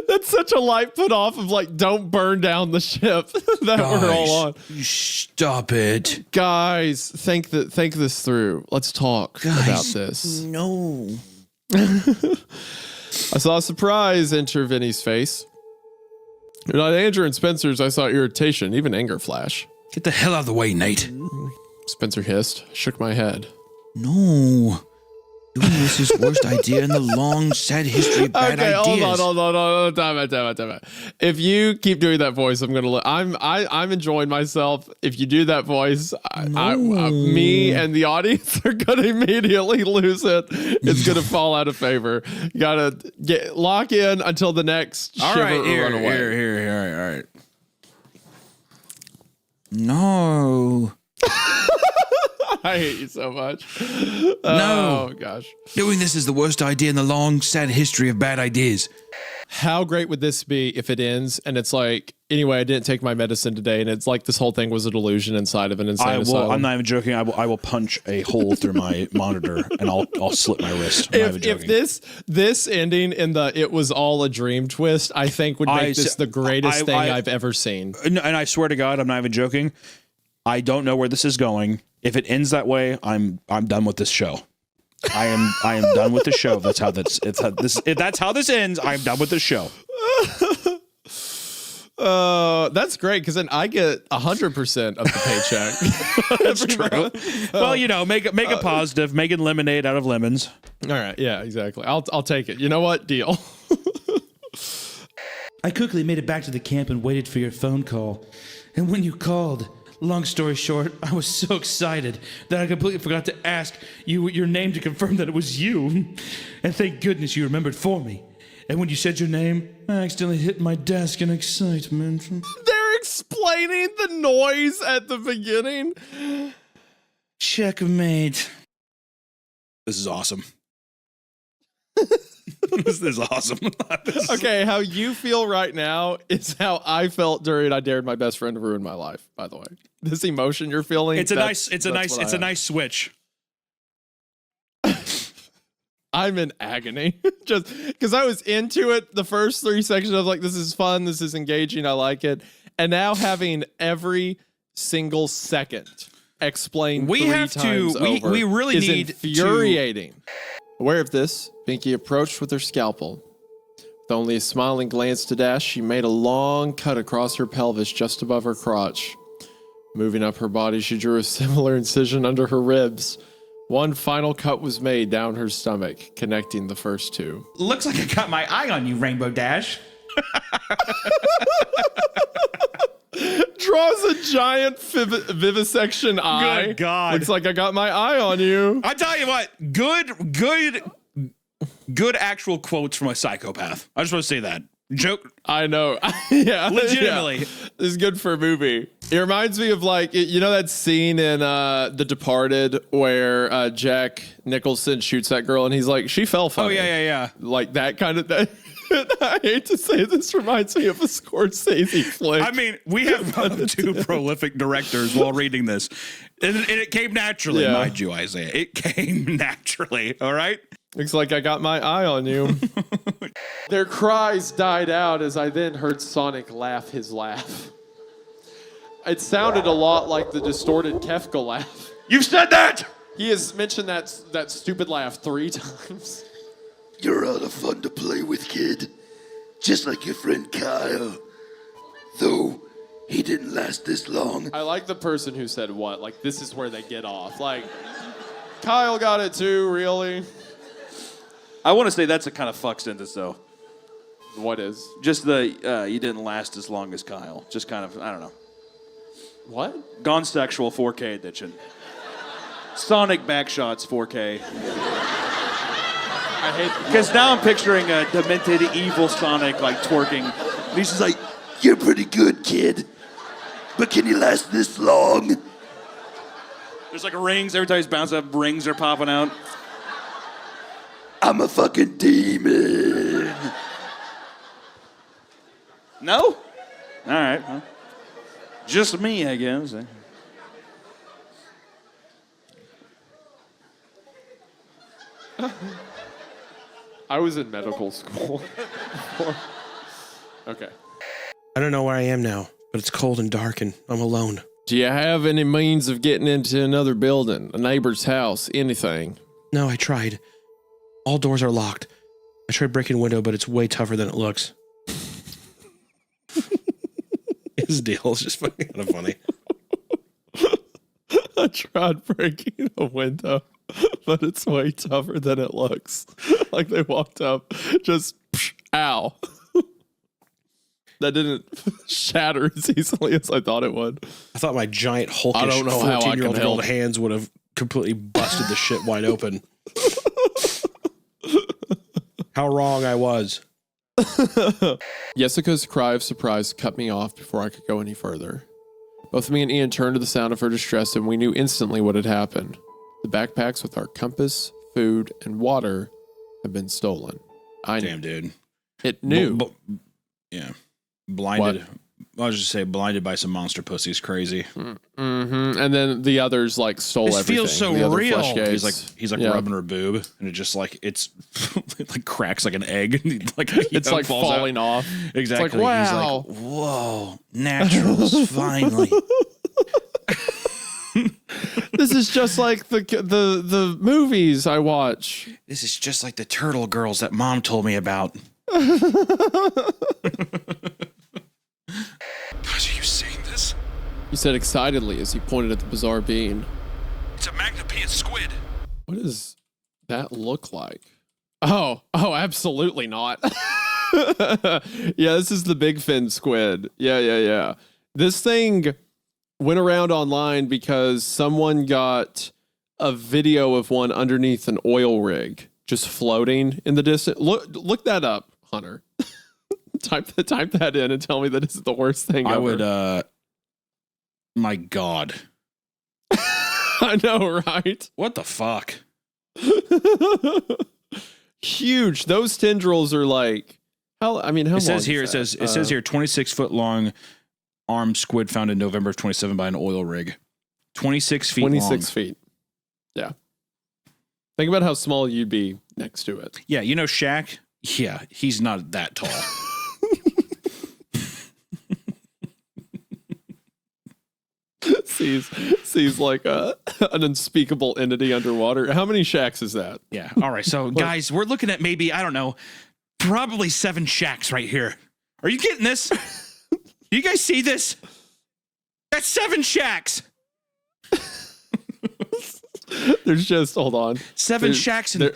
That's such a light put off of like, don't burn down the ship that we're all on. Stop it. Guys, think this through. Let's talk about this. No. I saw surprise enter Vinny's face. And on Andrew and Spencer's, I saw irritation, even anger flash. Get the hell out of the way, Nate. Spencer hissed. I shook my head. No. Doing this is worst idea in the long, sad history of bad ideas. Hold on. Time out. If you keep doing that voice, I'm gonna. I'm enjoying myself. If you do that voice, me and the audience are gonna immediately lose it. It's gonna fall out of favor. You gotta lock in until the next shiver or run away. Here. All right. No. I hate you so much. No. Oh, gosh. Doing this is the worst idea in the long, sad history of bad ideas. How great would this be if it ends and it's like, anyway, I didn't take my medicine today, and it's like this whole thing was a delusion inside of an insane asylum. I'm not even joking. I will punch a hole through my monitor and I'll slit my wrist. I'm not even joking. If this ending in the "it was all a dream" twist, I think would make this the greatest thing I've ever seen. And I swear to God, I'm not even joking. I don't know where this is going. If it ends that way, I'm done with this show. I am done with the show. If that's how this ends, I'm done with the show. That's great because then I get 100% of the paycheck. That's true. Well, make it positive. Making lemonade out of lemons. All right. Yeah, exactly. I'll take it. You know what? Deal. I quickly made it back to the camp and waited for your phone call. And when you called, long story short, I was so excited that I completely forgot to ask you your name to confirm that it was you. And thank goodness you remembered for me. And when you said your name, I accidentally hit my desk in excitement. They're explaining the noise at the beginning. Checkmate. This is awesome. This is awesome. Okay, how you feel right now is how I felt during I dared my best friend to ruin my life, by the way. This emotion you're feeling. It's a nice switch. I'm in agony. Just because I was into it the first 3 sections. I was like, this is fun, this is engaging, I like it. And now having every single second explained we really need infuriating. Aware of this, Pinky approached with her scalpel. With only a smiling glance to Dash, she made a long cut across her pelvis just above her crotch. Moving up her body, she drew a similar incision under her ribs. One final cut was made down her stomach, connecting the first two. Looks like I got my eye on you, Rainbow Dash. Draws a giant vivisection eye. Good God. Looks like I got my eye on you. I tell you what, good actual quotes from a psychopath. I just want to say that. Joke. I know. Yeah. Legitimately. Yeah. This is good for a movie. It reminds me of that scene in The Departed where Jack Nicholson shoots that girl and he's like, she fell funny. Oh, yeah. Like that kind of thing. I hate to say this reminds me of a Scorsese flick. I mean, we have two prolific directors while reading this. And it came naturally, mind you, Isaiah. It came naturally, all right? Looks like I got my eye on you. Their cries died out as I then heard Sonic laugh his laugh. It sounded a lot like the distorted Kefka laugh. You've said that! He has mentioned that stupid laugh 3 times. You're a lot of fun to play with, kid. Just like your friend Kyle. Though he didn't last this long. I like the person who said what. Like, this is where they get off. Like, Kyle got it too, really? I want to say that's a kind of fuck sentence, though. What is? Just the, you didn't last as long as Kyle. Just kind of, I don't know. What? Gone Sexual 4K edition. Sonic Backshots 4K. I hate because now I'm picturing a demented, evil Sonic like twerking. And he's just like, "You're pretty good, kid, but can you last this long?" There's like rings every time he's bouncing up. Rings are popping out. I'm a fucking demon. No? All right. Well, just me, I guess. I was in medical school. Okay. I don't know where I am now, but it's cold and dark and I'm alone. Do you have any means of getting into another building, a neighbor's house, anything? No, I tried. All doors are locked. I tried breaking a window, but it's way tougher than it looks. His deal is just fucking kind of funny. I tried breaking a window, but it's way tougher than it looks. Like they walked up, just ow. That didn't shatter as easily as I thought it would. I thought my giant hulkish I don't know how I 14-year-old can help. hands would have completely busted the shit wide open. How wrong I was. Jessica's cry of surprise cut me off before I could go any further. Both me and Ian turned to the sound of her distress, and we knew instantly what had happened. The backpacks with our compass, food, and water had been stolen. Damn, dude. It knew. Yeah. Blinded. I was just say blinded by some monster pussies. Crazy. Mm-hmm. And then the others like stole This everything. feels so The other real. flesh gates. He's like Yeah. rubbing her boob, and it just like it like cracks like an egg. Like It's like falls falling out. off. Exactly. It's like, wow. He's like, whoa, naturals finally. This is just like the movies I watch. This is just like the turtle girls that Mom told me about. Gosh, are you seeing this? He said excitedly as he pointed at the bizarre being. It's a magnipean squid. What does that look like? Oh, absolutely not. Yeah, this is the big fin squid. Yeah. This thing went around online because someone got a video of one underneath an oil rig just floating in the distance. Look that up, Hunter. Type that in and tell me that this is the worst thing ever. I would. My God. I know, right? What the fuck? Huge. Those tendrils are like how long? It says here. is It that? says here 26-foot long armed squid found in November of 27 by an oil rig. 26 feet 26 long. feet. Yeah. Think about how small you'd be next to it. Yeah, you know Shaq? Yeah, he's not that tall. sees like an unspeakable entity underwater. How many shacks is that? Yeah. All right. So, guys, we're looking at maybe, I don't know, probably 7 shacks right here. Are you getting this? You guys see this? That's 7 shacks. There's just, hold on. 7 shacks and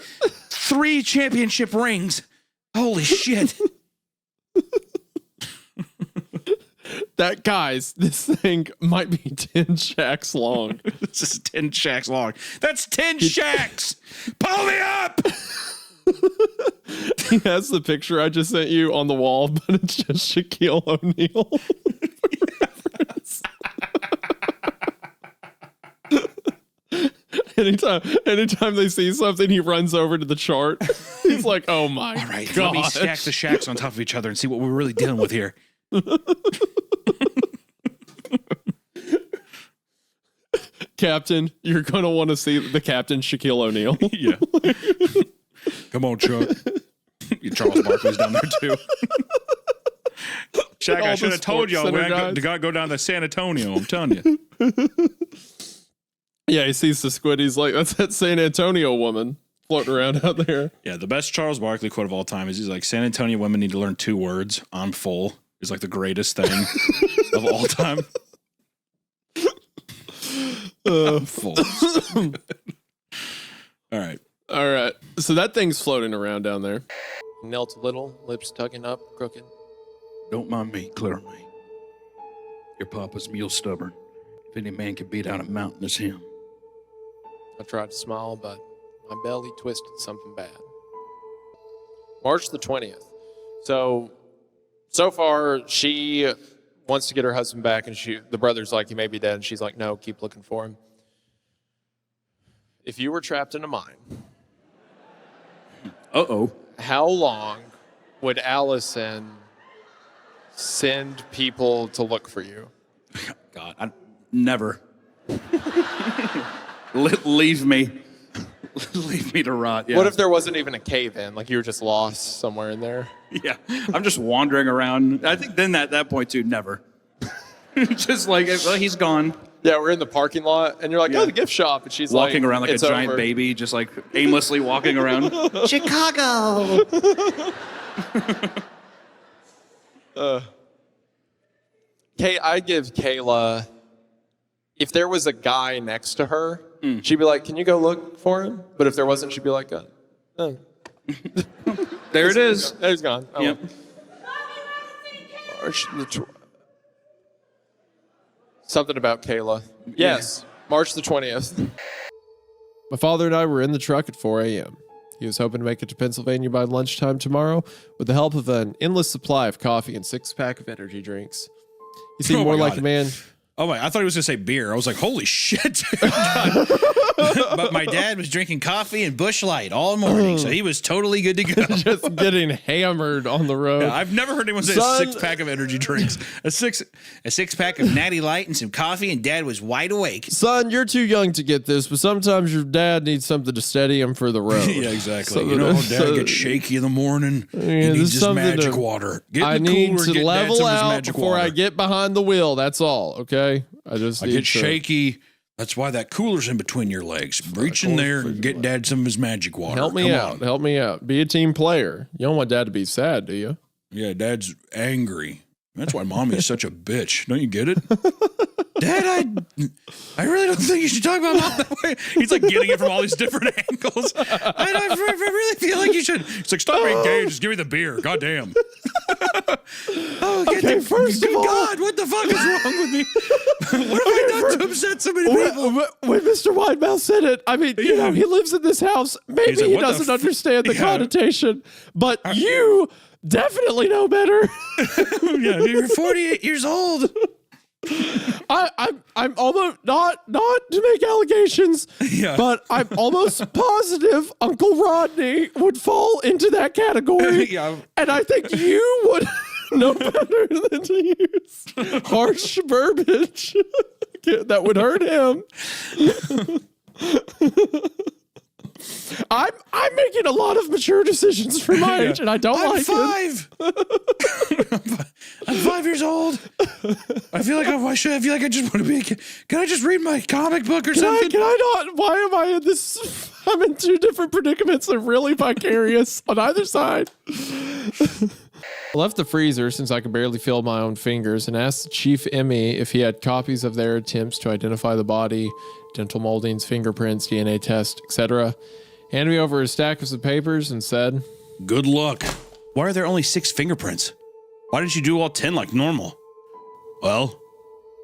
3 championship rings. Holy shit. That, guys, this thing might be 10 shacks long. This is 10 shacks long. That's 10 shacks. Pull me up. He has the picture I just sent you on the wall, but it's just Shaquille O'Neal. Anytime they see something, he runs over to the chart. He's like, "Oh my All right, gosh. let me stack the shacks on top of each other and see what we're really dealing with here." Captain, you're gonna want to see the Captain Shaquille O'Neal. Yeah. Come on, Chuck. Charles Barkley's down there too. Shaq, I should have told y'all we got to go down to San Antonio. I'm telling you. Yeah, he sees the squid. He's like, "That's that San Antonio woman floating around out there." Yeah, the best Charles Barkley quote of all time is he's like, "San Antonio women need to learn 2 words. I'm full." Is like the greatest thing of all time. I'm full. All right. So that thing's floating around down there. Knelt a little, lips tugging up, crooked. Don't mind me, Claramay. Your papa's mule stubborn. If any man can beat out a mountain, it's him. I tried to smile, but my belly twisted something bad. March the 20th. So far, she wants to get her husband back, and the brother's like, he may be dead, and she's like, no, keep looking for him. If you were trapped in a mine, how long would Allison send people to look for you? God, never. Leave me. Leave me to rot. Yeah. What if there wasn't even a cave in? Like you were just lost somewhere in there? Yeah, I'm just wandering around. I think then at that point, too, never. Just like, well, he's gone. Yeah, we're in the parking lot, and you're like, oh, the gift shop. And she's walking like, around like a "It's giant over." baby, just like aimlessly walking around. Chicago. I give Kayla if there was a guy next to her, she'd be like, "Can you go look for him?" But if there wasn't, she'd be like, "Oh." There it is. He's gone. Oh, Yep. March the something about Kayla. Yes, March the 20th. My father and I were in the truck at 4 a.m. He was hoping to make it to Pennsylvania by lunchtime tomorrow with the help of an endless supply of coffee and 6-pack of energy drinks. He seemed more like a man. Oh my! I thought he was gonna say beer. I was like, "Holy shit!" But my dad was drinking coffee and Busch Light all morning, so he was totally good to go. Just getting hammered on the road. Yeah, I've never heard anyone say Son- a 6-pack of energy drinks. A six-pack of Natty Light and some coffee, and Dad was wide awake. Son, you're too young to get this, but sometimes your dad needs something to steady him for the road. Yeah, exactly. You know, Dad gets shaky in the morning. He this needs is his something magic to- water. Get in I the need cooler and to get Dad level some of his out magic before water. I get behind the wheel. That's all, okay? I get need to- shaky. That's why that cooler's in between your legs. Reach in there and get Dad some of his magic water. Help me Come out. on. Help me out. Be a team player. You don't want Dad to be sad, do you? Yeah, Dad's angry. That's why Mommy's such a bitch. Don't you get it? Dad, I really don't think you should talk about Mom that way. He's like getting it from all these different angles. I really feel like you should. It's like, stop being gay. Just give me the beer. God damn. First of all, God, what the fuck is wrong with me? What have I done to upset so many people? When Mr. Widemouth said it, I mean, you know, he lives in this house. Maybe He's like, he what the doesn't understand the connotation, but you definitely know better. Yeah, you're 48 years old. I'm almost not to make allegations, but I'm almost positive Uncle Rodney would fall into that category. And I think you would know better than to use harsh verbiage that would hurt him. I'm making a lot of mature decisions for my age, and I don't like it. I'm 5 years old. I feel like I feel like I just want to be. Can I just read my comic book or something? Can I not? Why am I in this? I'm in two different predicaments. They're really vicarious on either side. I left the freezer since I could barely feel my own fingers and asked the Chief Emmy if he had copies of their attempts to identify the body, dental moldings, fingerprints, DNA test, etc. Handed me over a stack of some papers and said, "Good luck." Why are there only 6 fingerprints? Why didn't you do all 10 like normal? Well,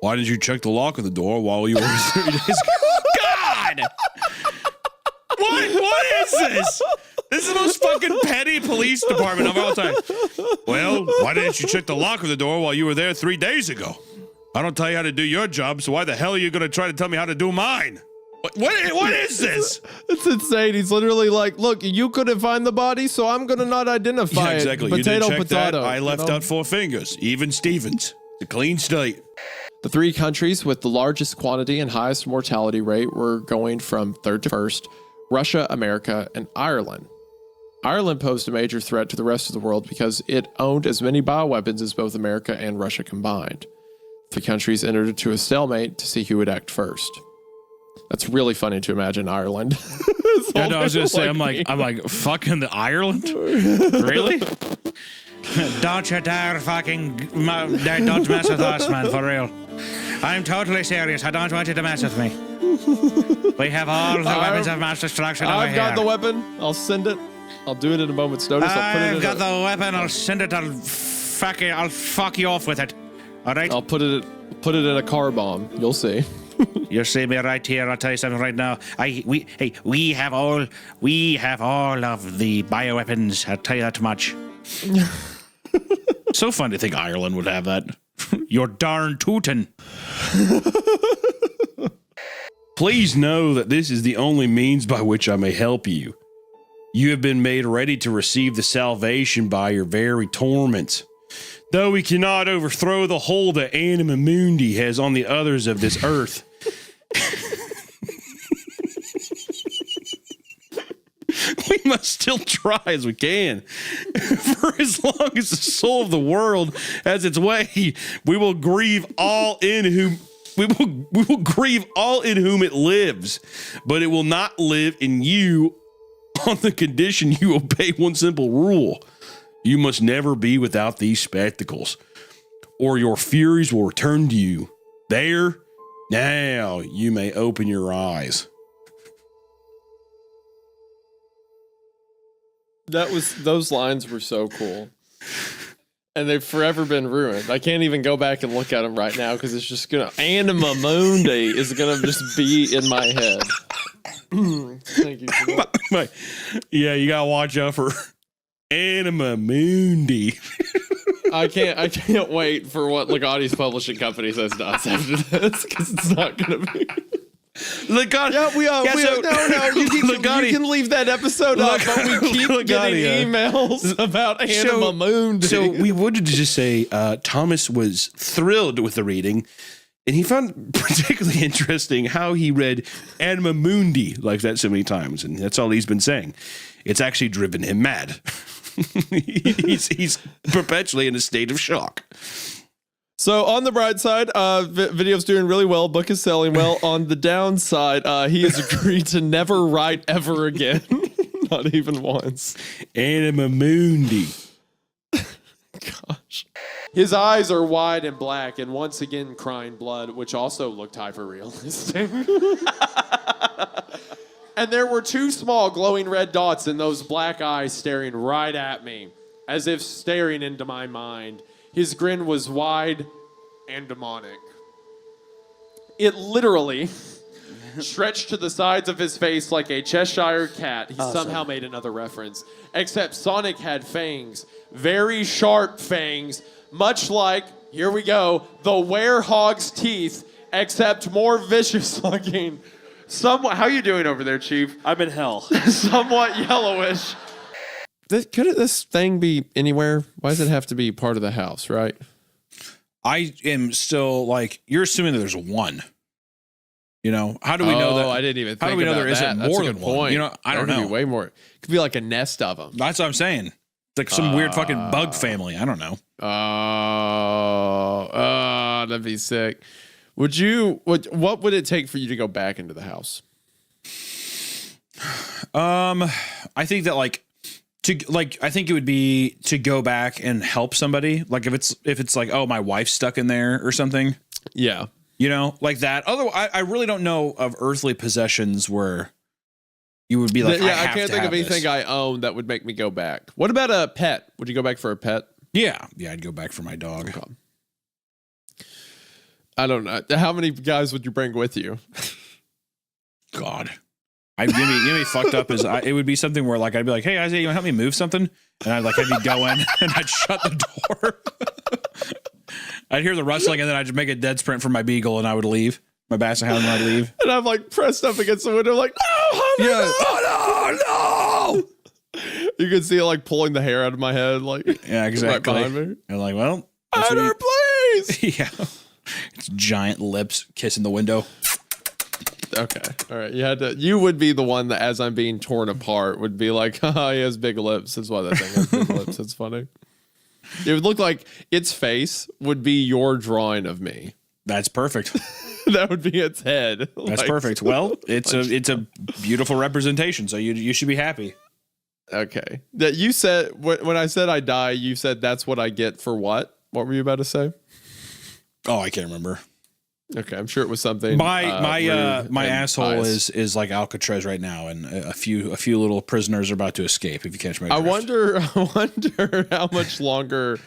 why didn't you check the lock of the door while you were 3 days ago? God! What is this? This is the most fucking petty police department of all time. Well, why didn't you check the lock of the door while you were there 3 days ago? I don't tell you how to do your job, so why the hell are you going to try to tell me how to do mine? What is this? It's insane. He's literally like, look, you couldn't find the body, so I'm going to not identify Yeah, exactly. it. You didn't check Potato. that. I left out 4 fingers. Even Stevens. It's a clean slate. The 3 countries with the largest quantity and highest mortality rate were going from third to first: Russia, America, and Ireland. Ireland posed a major threat to the rest of the world because it owned as many bioweapons as both America and Russia combined. The countries entered into a stalemate to see who would act first. That's really funny to imagine Ireland. Yeah, no, I was gonna say, I'm like, fucking the Ireland? Really? Don't you dare fucking don't mess with us, man, for real. I'm totally serious. I don't want you to mess with me. We have all the weapons of mass destruction over I've got here. the weapon. I'll send it. I'll do it in a moment's notice. I've got the weapon. I'll send it. I'll fuck you off with it. All right. I'll put it in a car bomb. You'll see. You see me right here. I'll tell you something right now. We have all of the bioweapons. I'll tell you that much. So fun to think Ireland would have that. You're darn tootin'. Please know that this is the only means by which I may help you. You have been made ready to receive the salvation by your very torments. Though we cannot overthrow the hold that Anima Mundi has on the others of this earth. We must still try as we can. For as long as the soul of the world has its way, we will grieve all in whom we will grieve all in whom it lives, but it will not live in you on the condition you obey one simple rule. You must never be without these spectacles, or your furies will return to you. There, Now you may open your eyes. Those lines were so cool. And they've forever been ruined. I can't even go back and look at them right now because it's just gonna Anima Mundi is gonna just be in my head. Thank you. For that. Yeah, you gotta watch out for Anima Mundi. I can't wait for what Legati's publishing company says to us after this because it's not gonna be. Legati. Yeah, you can leave that episode up, but we keep getting emails about Anima Mundi. So we wanted to just say Thomas was thrilled with the reading, and he found particularly interesting how he read Anima Mundi like that so many times, and that's all he's been saying. It's actually driven him mad. he's perpetually in a state of shock. So on the bright side, video's doing really well. Book is selling well. On the downside, he has agreed to never write ever again. Not even once. Anima Mundi. Gosh. His eyes are wide and black and once again crying blood, which also looked hyper-realistic. And there were 2 small glowing red dots in those black eyes staring right at me, as if staring into my mind. His grin was wide and demonic. It literally stretched to the sides of his face like a Cheshire cat. He somehow made another reference. Except Sonic had fangs. Very sharp fangs. Much like, here we go, the werehog's teeth, except more vicious looking. Somewhat, how you doing over there, Chief? I'm in hell. Somewhat yellowish. Couldn't this thing be anywhere? Why does it have to be part of the house, right? I am still you're assuming that there's one. You know, how do we know that? I didn't even think how do we know about there isn't that. more That's a than good point. one? You know, I don't There could know. be way more. It could be like a nest of them. That's what I'm saying. It's like some weird fucking bug family. I don't know. That'd be sick. What would it take for you to go back into the house? I think that I think it would be to go back and help somebody. Like if it's like, oh, my wife's stuck in there or something. Yeah. You know, like that. Otherwise, I really don't know of earthly possessions where you would be like, I can't think of anything I own that would make me go back. What about a pet? Would you go back for a pet? Yeah, I'd go back for my dog. Okay. I don't know. How many guys would you bring with you? God. Give me fucked up is it would be something where I'd be like, hey Isaiah, you wanna help me move something? And I'd go in and I'd shut the door. I'd hear the rustling and then I'd just make a dead sprint for my beagle and I would leave. My basset hound and I'd leave. And I'm pressed up against the window no, Hunter, yeah. no. You can see it pulling the hair out of my head yeah, exactly. Right behind me. And well, Hunter, please. Yeah. It's giant lips kissing the window. Okay. All right. You would be the one that, as I'm being torn apart, would be like, oh, he has big lips. That's why that thing has big lips. It's funny. It would look like its face would be your drawing of me. That's perfect. That would be its head. That's perfect. Well, it's a beautiful representation. So you should be happy. Okay. That you said when I said I die, you said that's what I get for what? What were you about to say? Oh, I can't remember. Okay, I'm sure it was something. My asshole is like Alcatraz right now, and a few little prisoners are about to escape. If you catch my drift. I wonder how much longer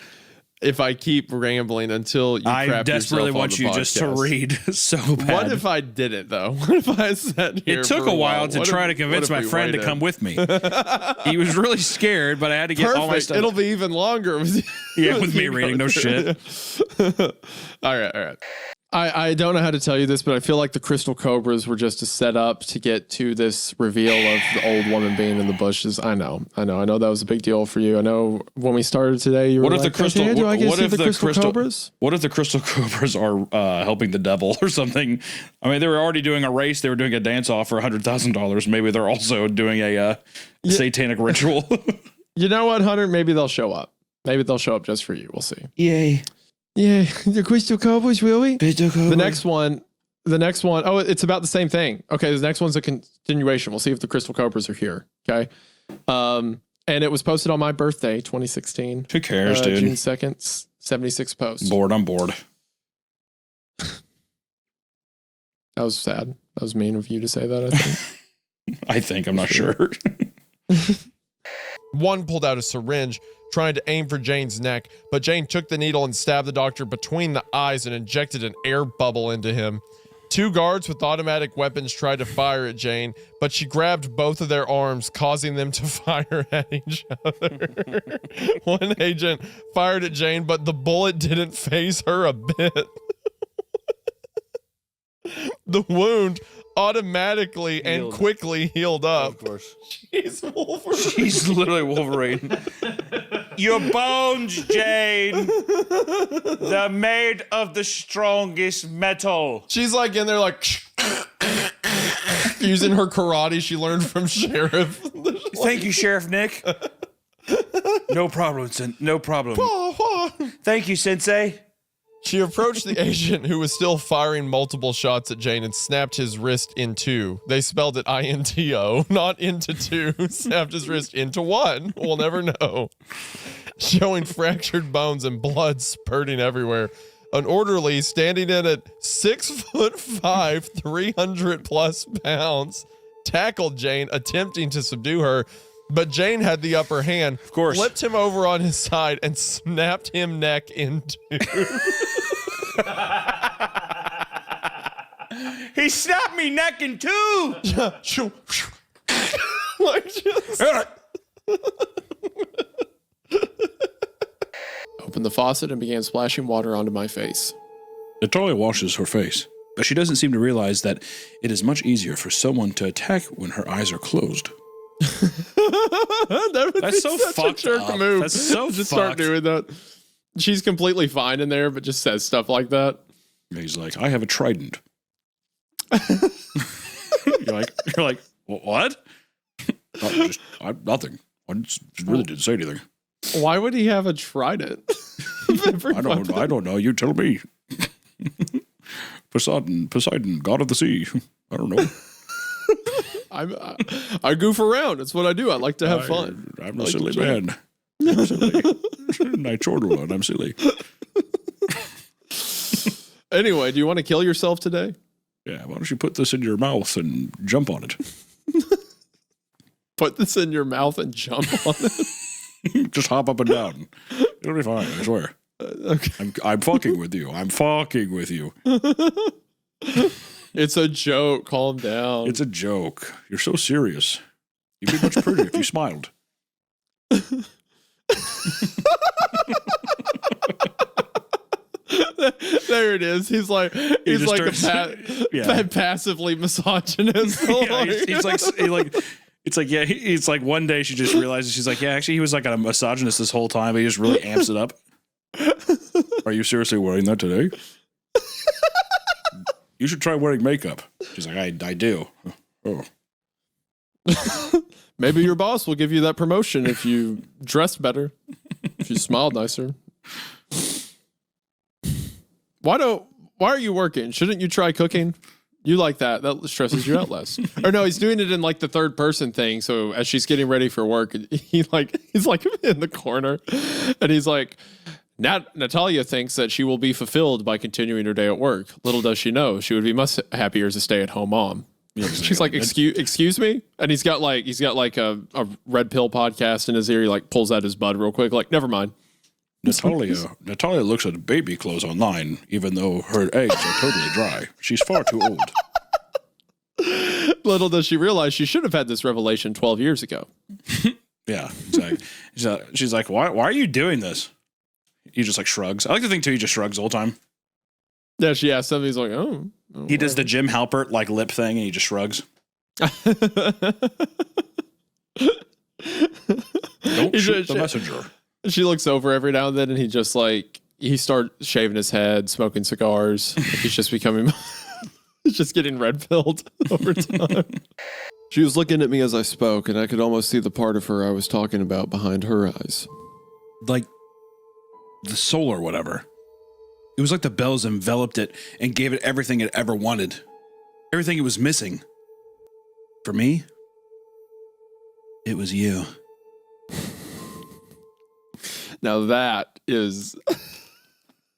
if I keep rambling until you crap I desperately want you just to read so bad. What if I didn't though? What if I sat here? It took a while to try to convince my friend to come with me. He was really scared, but I had to get all my stuff. It'll be even longer with me reading. No shit. All right. I don't know how to tell you this, but I feel like the crystal cobras were just a setup to get to this reveal of the old woman being in the bushes. I know that was a big deal for you. I know when we started today, you were like, crystal cobras? What if the crystal cobras are helping the devil or something? I mean, they were already doing a race. They were doing a dance off for $100,000. Maybe they're also doing a satanic ritual. You know what, Hunter? Maybe they'll show up. Maybe they'll show up just for you. We'll see. Yay. Yeah, the crystal cobras, really? Crystal cobras. The next one. Oh, it's about the same thing. Okay, the next one's a continuation. We'll see if the crystal cobras are here. Okay. And it was posted on my birthday, 2016. Who cares, dude? June 2nd, 76 posts. I'm bored. That was sad. That was mean of you to say that, I think. I think. I'm not sure. One pulled out a syringe, trying to aim for Jane's neck, but Jane took the needle and stabbed the doctor between the eyes and injected an air bubble into him. 2 guards with automatic weapons tried to fire at Jane, but she grabbed both of their arms, causing them to fire at each other. One agent fired at Jane, but the bullet didn't faze her a bit. The wound automatically and quickly healed up. Of course. She's Wolverine. She's literally Wolverine. Your bones, Jane. They're made of the strongest metal. She's like in there like using her karate she learned from Sheriff. Thank you, Sheriff Nick. No problem, no problem. Thank you, Sensei. She approached the agent who was still firing multiple shots at Jane and snapped his wrist in 2. They spelled it INTO, not into 2. Snapped his wrist into 1. We'll never know. Showing fractured bones and blood spurting everywhere. An orderly standing in at 6'5", 300 plus pounds, tackled Jane, attempting to subdue her. But Jane had the upper hand, of course, flipped him over on his side and snapped him neck in 2. He snapped me neck in 2. Like just... Opened the faucet and began splashing water onto my face. Natalia washes her face, but she doesn't seem to realize that it is much easier for someone to attack when her eyes are closed. That would That's be so such fucked a jerk up. move. That's so just fucked. start doing that. She's completely fine in there, but just says stuff like that. He's like, I have a trident. you're like, what? Nothing. I really didn't say anything. Why would he have a trident? I don't know. You tell me. Poseidon, god of the sea. I don't know. I goof around. It's what I do. I like to have fun. I'm a silly man. I'm silly. I chortle and I'm silly. Anyway, do you want to kill yourself today? Yeah, why don't you put this in your mouth and jump on it? Put this in your mouth and jump on it? Just hop up and down. It'll be fine, I swear. Okay. I'm fucking with you. I'm fucking with you. It's a joke. Calm down. It's a joke. You're so serious. You'd be much prettier if you smiled. There it is. He's like a passively misogynist. Yeah, it's like one day she just realizes, she's like, yeah, actually he was like a misogynist this whole time, but he just really amps it up. Are you seriously wearing that today? You should try wearing makeup. She's like, I do. Oh. Maybe your boss will give you that promotion if you dress better, if you smile nicer. Why are you working? Shouldn't you try cooking? You like that. That stresses you out less. Or no, he's doing it in like the third person thing. So as she's getting ready for work, he's like in the corner and he's like, Natalia thinks that she will be fulfilled by continuing her day at work. Little does she know, she would be much happier as a stay-at-home mom. Yeah, she's like, excuse me? And he's got like a red pill podcast in his ear. He like pulls out his bud real quick. Like, never mind. Natalia looks at baby clothes online, even though her eggs are totally dry. She's far too old. Little does she realize she should have had this revelation 12 years ago. Yeah, exactly. She's like, why are you doing this? He just like shrugs. I like to think too, he just shrugs the whole time. Yeah, she asks something. He's like, oh he does the Jim Halpert like lip thing and he just shrugs. Don't shoot the messenger. She looks over every now and then and he starts shaving his head, smoking cigars. He's just becoming, he's just getting red pilled over time. She was looking at me as I spoke and I could almost see the part of her I was talking about behind her eyes. Like the soul or whatever. It was like the bells enveloped it and gave it everything it ever wanted. Everything it was missing. For me, it was you. Now that is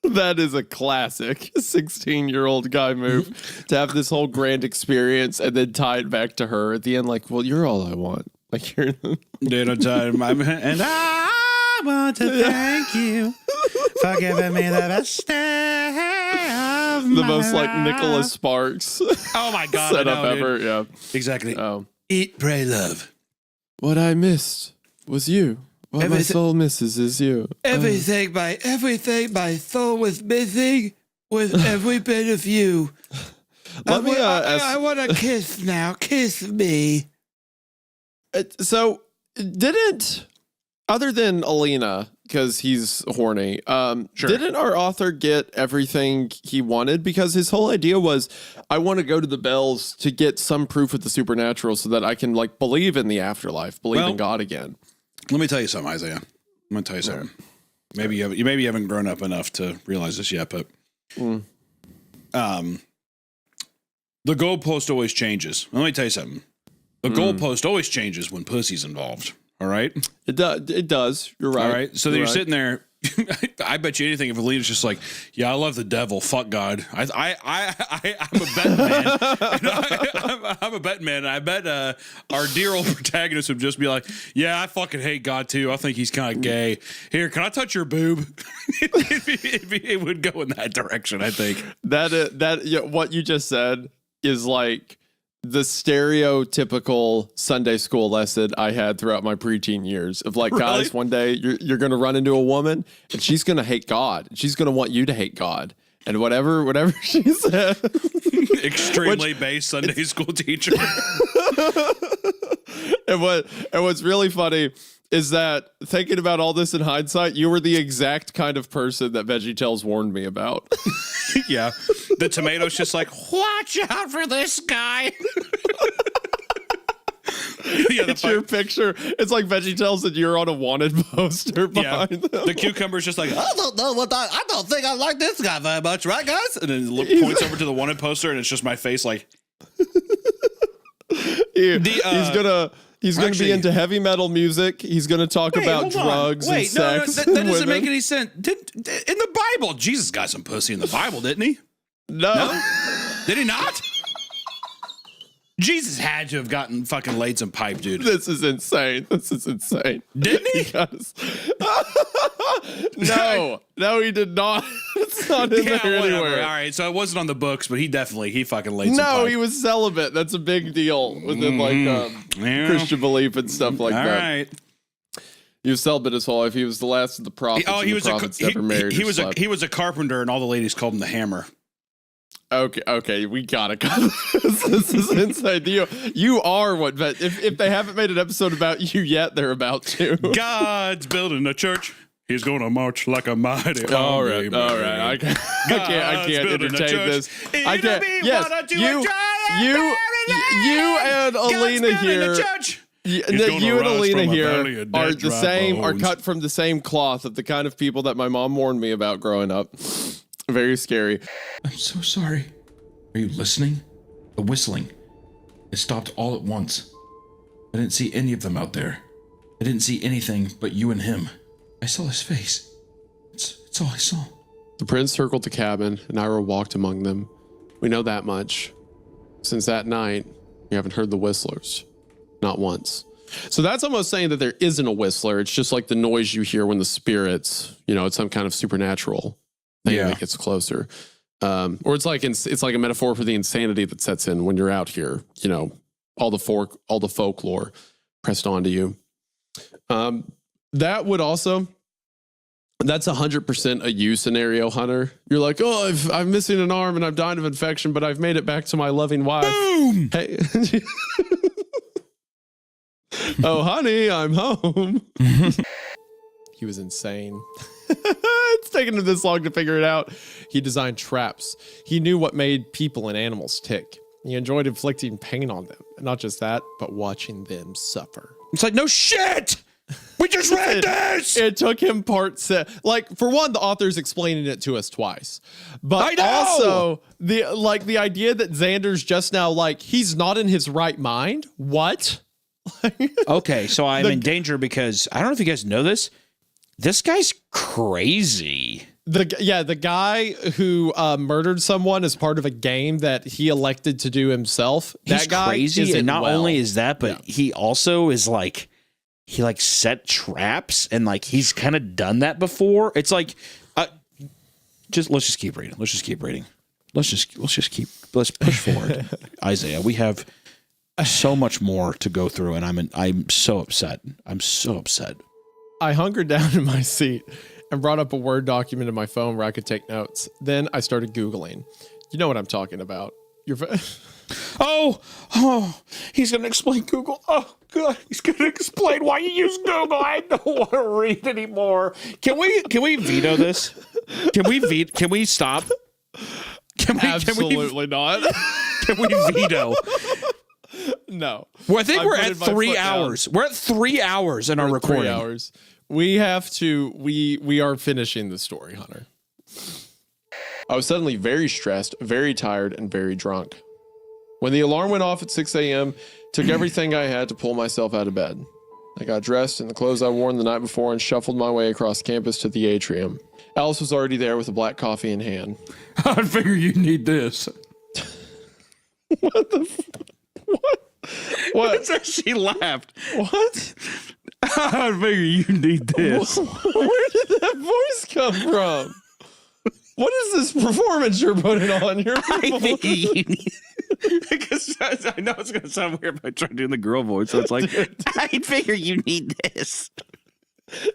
That is a classic 16-year-old guy move to have this whole grand experience and then tie it back to her at the end. Like, well, you're all I want. Like, you're dinner time, and I want to thank you for giving me the best day of the my most like life. Nicholas Sparks. Oh my God, setup I know, ever. dude. Yeah, exactly. Oh, eat, pray, love. What I missed was you. What my soul misses is you. Everything my soul was missing was every bit of you. Let me I want to kiss now. Kiss me. So, didn't, other than Alina, because he's horny, didn't our author get everything he wanted? Because his whole idea was, I want to go to the bells to get some proof of the supernatural so that I can like believe in the afterlife, believe in God again. Let me tell you something, Isaiah. I'm going to tell you something. Maybe you haven't grown up enough to realize this yet, but the goalpost always changes. Let me tell you something. The goalpost always changes when pussy's involved. All right? It does. You're right. All right. So then you're sitting there. I bet you anything if Alina's just like, yeah, I love the devil. Fuck God. I'm a bet man. I'm a bet man. I bet our dear old protagonist would just be like, yeah, I fucking hate God too. I think he's kind of gay. Here, can I touch your boob? It would go in that direction, I think. What you just said is like the stereotypical Sunday school lesson I had throughout my preteen years of like, guys, one day you're going to run into a woman and she's going to hate God. She's going to want you to hate God. And whatever she said. Extremely based Sunday school teacher. And what's really funny is that thinking about all this in hindsight, you were the exact kind of person that VeggieTales warned me about. Yeah. The tomato's just like, Watch out for this guy. It's your picture. It's like VeggieTales and you're on a wanted poster behind them. The cucumber's just like, I don't know I don't think I like this guy very much, right, guys? and then points over to the wanted poster, and it's just my face like. He's gonna be into heavy metal music. He's gonna talk about drugs and sex. That doesn't make any sense. In the Bible, Jesus got some pussy in the Bible, didn't he? No? Did he not? Jesus had to have gotten fucking laid some pipe, dude. This is insane. Didn't he? No, he did not. It's not in there anywhere. All right, so it wasn't on the books, but he fucking laid some pipe. No, he was celibate. That's a big deal within Christian belief and stuff like that. All right. He was celibate his whole life. He was the last of the prophets. He was never married. He was a carpenter, and all the ladies called him the Hammer. Okay, we gotta cut this. This is insane. You are what? If they haven't made an episode about you yet, they're about to. God's building a church. He's gonna march like a mighty army. All right. I can't entertain this. I can't. Yes, you and Alina here. You and Alina here are the same. Are cut from the same cloth of the kind of people that my mom warned me about growing up. Very scary. I'm so sorry. Are you listening? The whistling. It stopped all at once. I didn't see any of them out there. I didn't see anything but you and him. I saw his face. It's all I saw. The prince circled the cabin, and Ira walked among them. We know that much. Since that night, we haven't heard the whistlers. Not once. So that's almost saying that there isn't a whistler. It's just like the noise you hear when the spirits, it's some kind of supernatural thing that gets closer. Or it's like a metaphor for the insanity that sets in when you're out here. All the folklore pressed onto you. That would also. That's 100% a you scenario, Hunter. You're like, oh, I'm missing an arm and I'm dying of infection, but I've made it back to my loving wife. Boom! Hey. Oh, honey, I'm home. He was insane. It's taken him this long to figure it out. He designed traps. He knew what made people and animals tick. He enjoyed inflicting pain on them. And not just that, but watching them suffer. It's like, no shit! We just read this! It took him like, for one, the author's explaining it to us twice. But also, the idea that Xander's just now, like, he's not in his right mind? What? Okay, so I'm in danger because I don't know if you guys know this. This guy's crazy. The guy who murdered someone as part of a game that he elected to do himself. He's that guy crazy, and not only is that, but Yeah. he also is like, he like set traps, and like he's kind of done that before. It's like, let's just keep reading. Let's push forward, Isaiah. We have so much more to go through, and I'm so upset. I'm so upset. I hungered down in my seat and brought up a Word document in my phone where I could take notes. Then I started Googling. You know what I'm talking about. Oh, he's going to explain Google. Oh, God, he's going to explain why you use Google. I don't want to read anymore. Can we veto this? Can we stop? Absolutely not. Can we veto? No. Well, I think we're at 3 hours. We're at 3 hours in our recording. 3 hours. We have to, we are finishing the story, Hunter. I was suddenly very stressed, very tired, and very drunk. When the alarm went off at 6 a.m., took everything I had to pull myself out of bed. I got dressed in the clothes I wore the night before and shuffled my way across campus to the atrium. Alice was already there with a black coffee in hand. I figure you need this. What the What? She laughed. What? I figure you need this. Where did that voice come from? What is this performance you're putting on? Because I know it's going to sound weird if I try doing the girl voice. So it's like, I figure you need this.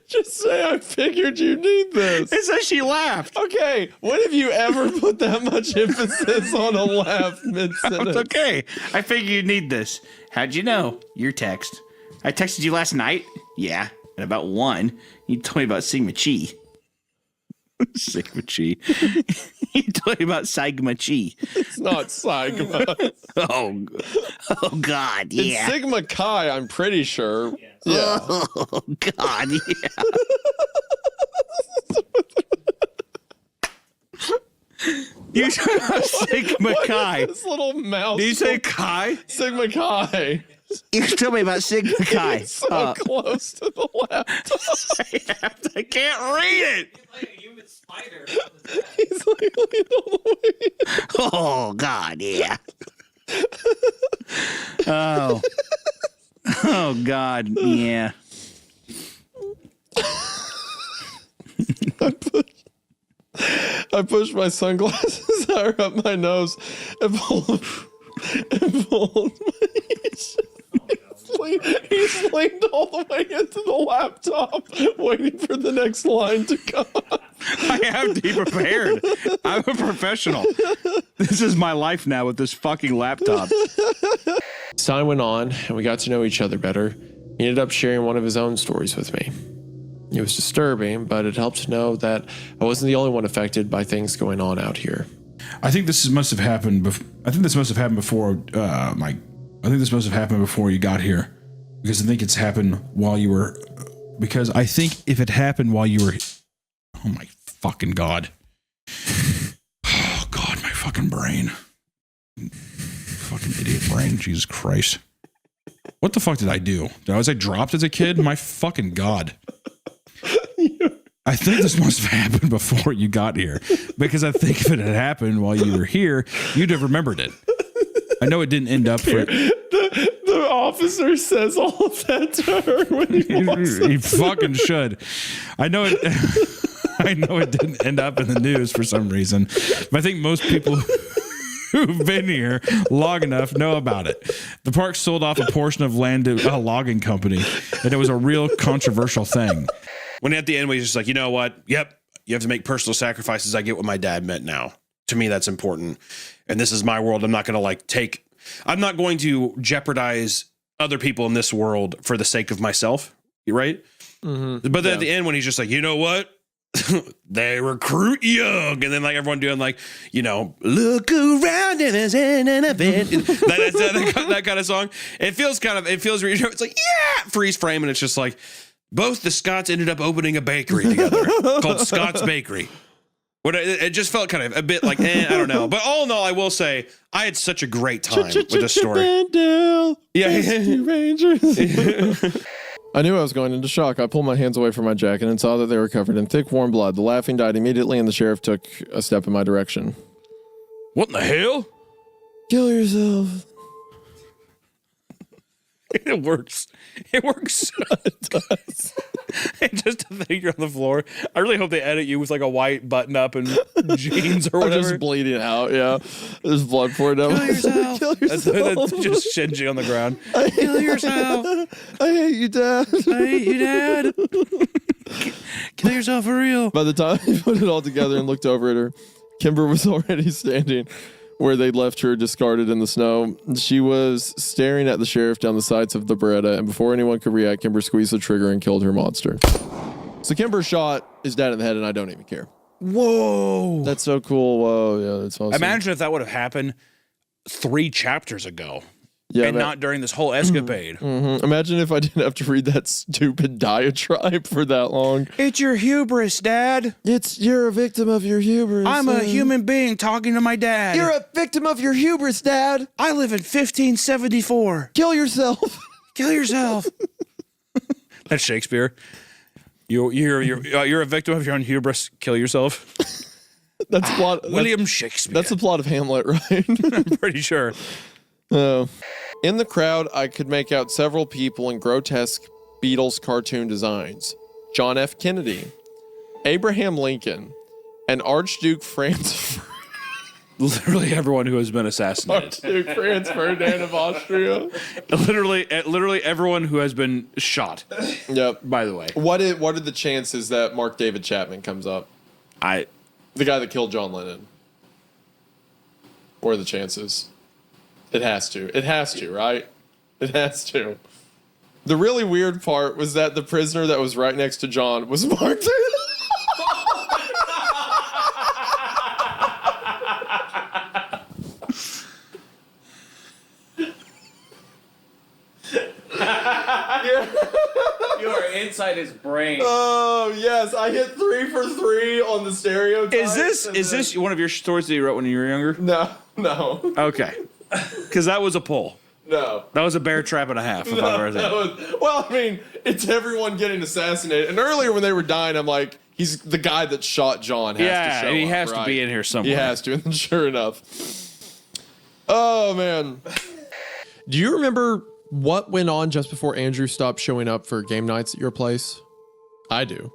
Just say, I figured you need this. It says she laughed. Okay. When have you ever put that much emphasis on a laugh mid-sentence? It's okay. I figure you need this. How'd you know? Your text. I texted you last night. Yeah. At about 1. You told me about Sigma Chi. Sigma Chi. You told me about Sigma Chi. It's not Sigma. Oh God, yeah. It's Sigma Chi, I'm pretty sure. Yeah. Oh God, yeah. You talking about Sigma Chi? This little mouse. Did you say Chi? Sigma Chi. You told me about Sigma Chi. It's so close to the laptop. I can't read it. He's like leaning all the way. Oh God, yeah. Oh. Oh God, yeah. I pushed my sunglasses higher up my nose and pulled my He's leaned all the way into the laptop, waiting for the next line to come. I have to be prepared. I'm a professional. This is my life now with this fucking laptop. As time went on and we got to know each other better, he ended up sharing one of his own stories with me. It was disturbing, but it helped to know that I wasn't the only one affected by things going on out here. I think this must have happened. I think this must have happened before. I think this must have happened before you got here, because I think it's happened while you were. Because I think if it happened while you were. Oh my fucking God. Oh God, my fucking brain. Fucking idiot brain. Jesus Christ. What the fuck did I do? Was I dropped as a kid? My fucking God. I think this must have happened before you got here, because I think if it had happened while you were here, you'd have remembered it. I know it didn't end up for The officer says all of that to her when he walks He fucking should. I know it. I know it didn't end up in the news for some reason, but I think most people who've been here long enough know about it. The park sold off a portion of land to a logging company, and it was a real controversial thing. When at the end, we just like, you know what? Yep, you have to make personal sacrifices. I get what my dad meant now. To me, that's important. And this is my world. I'm not going to I'm not going to jeopardize other people in this world for the sake of myself. Right. Mm-hmm. But then at the end, when he's just like, you know what? They recruit young. And then like everyone doing like, you know, look around and there's an event. that kind of song. It feels it's like, yeah, freeze frame. And it's just like, both the Scotts ended up opening a bakery together called Scott's Bakery. It just felt kind of a bit like, I don't know. But all in all, I will say, I had such a great time with this story. Yeah. Rangers. I knew I was going into shock. I pulled my hands away from my jacket and saw that they were covered in thick, warm blood. The laughing died immediately, and the sheriff took a step in my direction. What in the hell? Kill yourself. It works. It works. It does. And just to think you're on the floor. I really hope they edit you with like a white button up and jeans or whatever. Just bleeding out, yeah. There's blood pouring out. Kill yourself. Kill yourself. That's just Shinji on the ground. Kill yourself. I hate you, Dad. I hate you, Dad. Kill yourself for real. By the time I put it all together and looked over at her, Kimber was already standing where they'd left her discarded in the snow. She was staring at the sheriff down the sights of the Beretta, and before anyone could react, Kimber squeezed the trigger and killed her monster. So Kimber shot his dad in the head, and I don't even care. Whoa. That's so cool. Whoa, yeah, that's awesome. Imagine if that would have happened 3 chapters ago. Yeah, and not during this whole escapade. Imagine if I didn't have to read that stupid diatribe for that long. It's your hubris, Dad. You're a victim of your hubris. I'm a human being talking to my dad. You're a victim of your hubris, Dad. I live in 1574. Kill yourself. Kill yourself. That's Shakespeare. You're a victim of your own hubris. Kill yourself. That's plot. William Shakespeare. That's the plot of Hamlet, right? I'm pretty sure. In the crowd, I could make out several people in grotesque Beatles cartoon designs. John F. Kennedy, Abraham Lincoln, and Archduke Franz. Literally everyone who has been assassinated. Archduke Franz Ferdinand of Austria. Literally everyone who has been shot. Yep. By the way. What are the chances that Mark David Chapman comes up? The guy that killed John Lennon. What are the chances? It has to. It has to, right? It has to. The really weird part was that the prisoner that was right next to John was Mark David. You are inside his brain. Oh yes, I hit 3 for 3 on the stereotype. Is this one of your stories that you wrote when you were younger? No. Okay. Because that was a pull. No. That was a bear trap and a half. If I were well, I mean, it's everyone getting assassinated. And earlier when they were dying, I'm like, he's the guy that shot John has to show and he up, has to right? be in here somewhere. He has to, and sure enough. Oh, man. Do you remember what went on just before Andrew stopped showing up for game nights at your place? I do.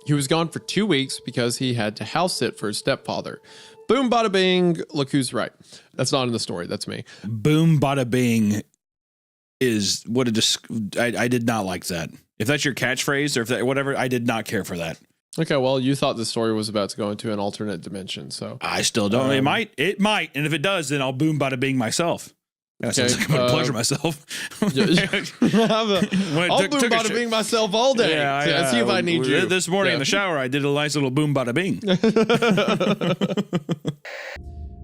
He was gone for 2 weeks because he had to house sit for his stepfather. Boom, bada bing. Look who's right. That's not in the story. That's me. Boom, bada bing is what I did not like that. If that's your catchphrase or if that, whatever, I did not care for that. Okay, well, you thought the story was about to go into an alternate dimension, so I still don't. It might, and if it does, then I'll boom, bada bing myself. That sounds like I'm gonna pleasure myself. I'll boom, bada bing myself all day. Yeah, see if I need you. This morning in the shower, I did a nice little boom, bada bing.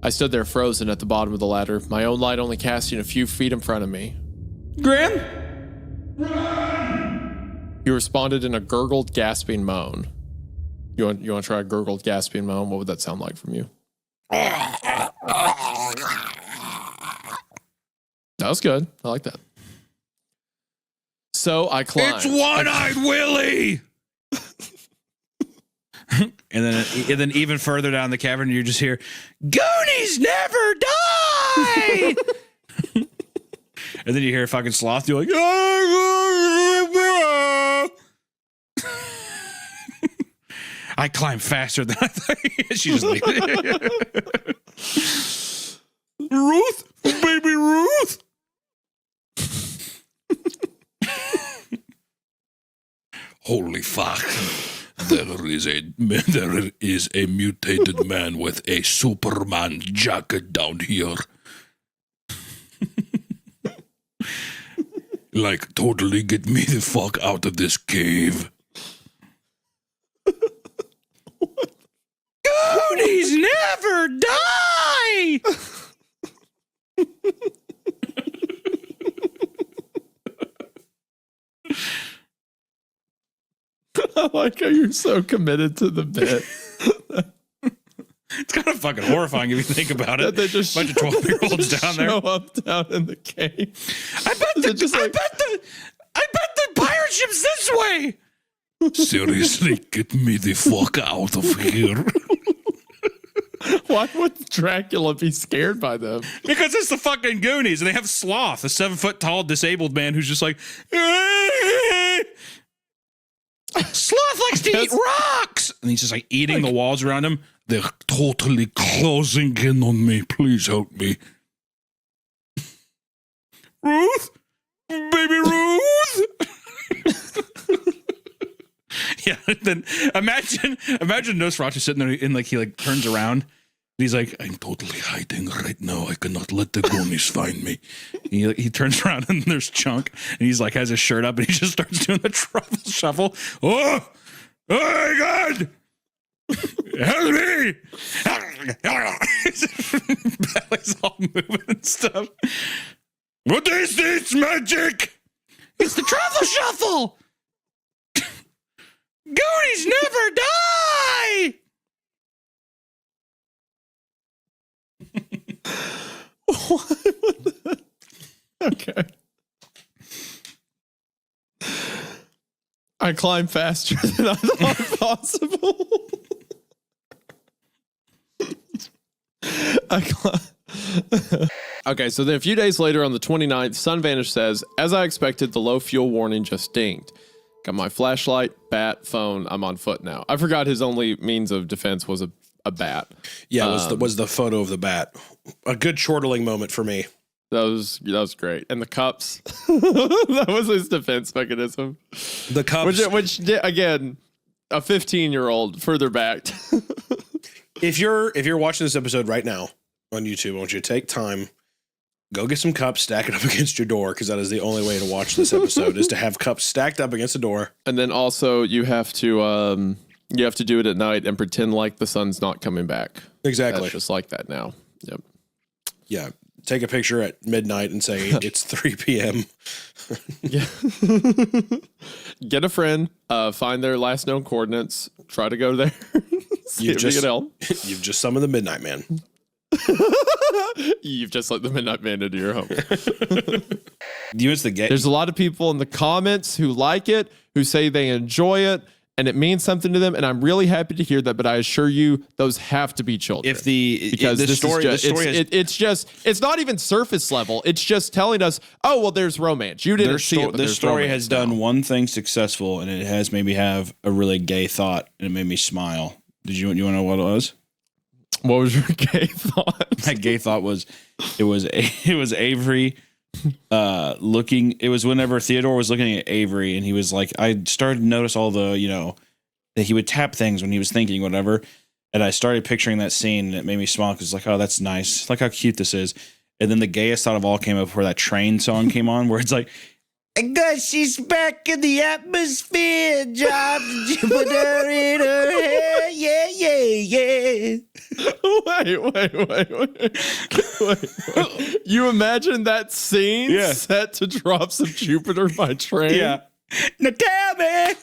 I stood there frozen at the bottom of the ladder, my own light only casting a few feet in front of me. Graham? He responded in a gurgled, gasping moan. You want to try a gurgled, gasping moan? What would that sound like from you? That was good. I like that. So I climbed. It's One-Eyed Willie! And then even further down the cavern, you just hear, Goonies never die! And then you hear a fucking sloth, you're like, I climb faster than I thought. She just leaves. Ruth? Baby Ruth? Holy fuck. There is a mutated man with a Superman jacket down here. Like, totally get me the fuck out of this cave. Goonies never die! I like how you're so committed to the bit. It's kind of fucking horrifying if you think about it. They just bunch of 12-year-olds down there. Show up down in the cave. I bet the starship's this way. Seriously, get me the fuck out of here. Why would Dracula be scared by them? Because it's the fucking Goonies, and they have Sloth, a 7-foot-tall disabled man who's just like, Sloth likes to eat rocks, and he's just like eating the walls around him. They're totally closing in on me. Please help me. Ruth, baby Ruth. Yeah, then imagine Nosferatu sitting there and like he like turns around. And he's like, I'm totally hiding right now. I cannot let the Goonies find me. He turns around and there's Chunk, and he's like has his shirt up and he just starts doing the truffle shuffle. Oh my God! Help me! Belly's all moving and stuff. What is this magic? It's the truffle shuffle. Goonies never die. Okay. I climb faster than I thought possible. Okay, so then a few days later on the 29th, Sunvanish says, as I expected, the low fuel warning just dinged. Got my flashlight, bat, phone. I'm on foot now. I forgot his only means of defense was a bat. Yeah, was the photo of the bat. A good chortling moment for me. That was great. And the cups. That was his defense mechanism. The cups. Which again, a 15-year-old further backed. If you're watching this episode right now on YouTube, I want you to take time, go get some cups, stack it up against your door, because that is the only way to watch this episode is to have cups stacked up against the door. And then also you have to do it at night and pretend like the sun's not coming back. Exactly. That's just like that now. Yep. Yeah. Take a picture at midnight and say it's 3 p.m. Yeah. Get a friend, find their last known coordinates, try to go there. See if you can help. You've just summoned the Midnight Man. You've just let the Midnight Man into your home. There's a lot of people in the comments who like it, who say they enjoy it, and it means something to them, and I'm really happy to hear that. But I assure you, those have to be children. Because it's not even surface level. It's just telling us, oh well, there's romance. You didn't see it. But this story has done one thing successful, and it has made me have a really gay thought, and it made me smile. Did you want to know what it was? What was your gay thought? My gay thought was, it was Avery. Looking, it was whenever Theodore was looking at Avery, and he was like, I started to notice all the, that he would tap things when he was thinking, whatever. And I started picturing that scene, and it made me smile because, like, oh, that's nice. Look how cute this is. And then the gayest thought of all came up where that train song came on, where it's like, because she's back in the atmosphere, drops Jupiter in her hair, yeah. Wait. You imagine that scene set to Drops of Jupiter by Train? Yeah. Now tell me,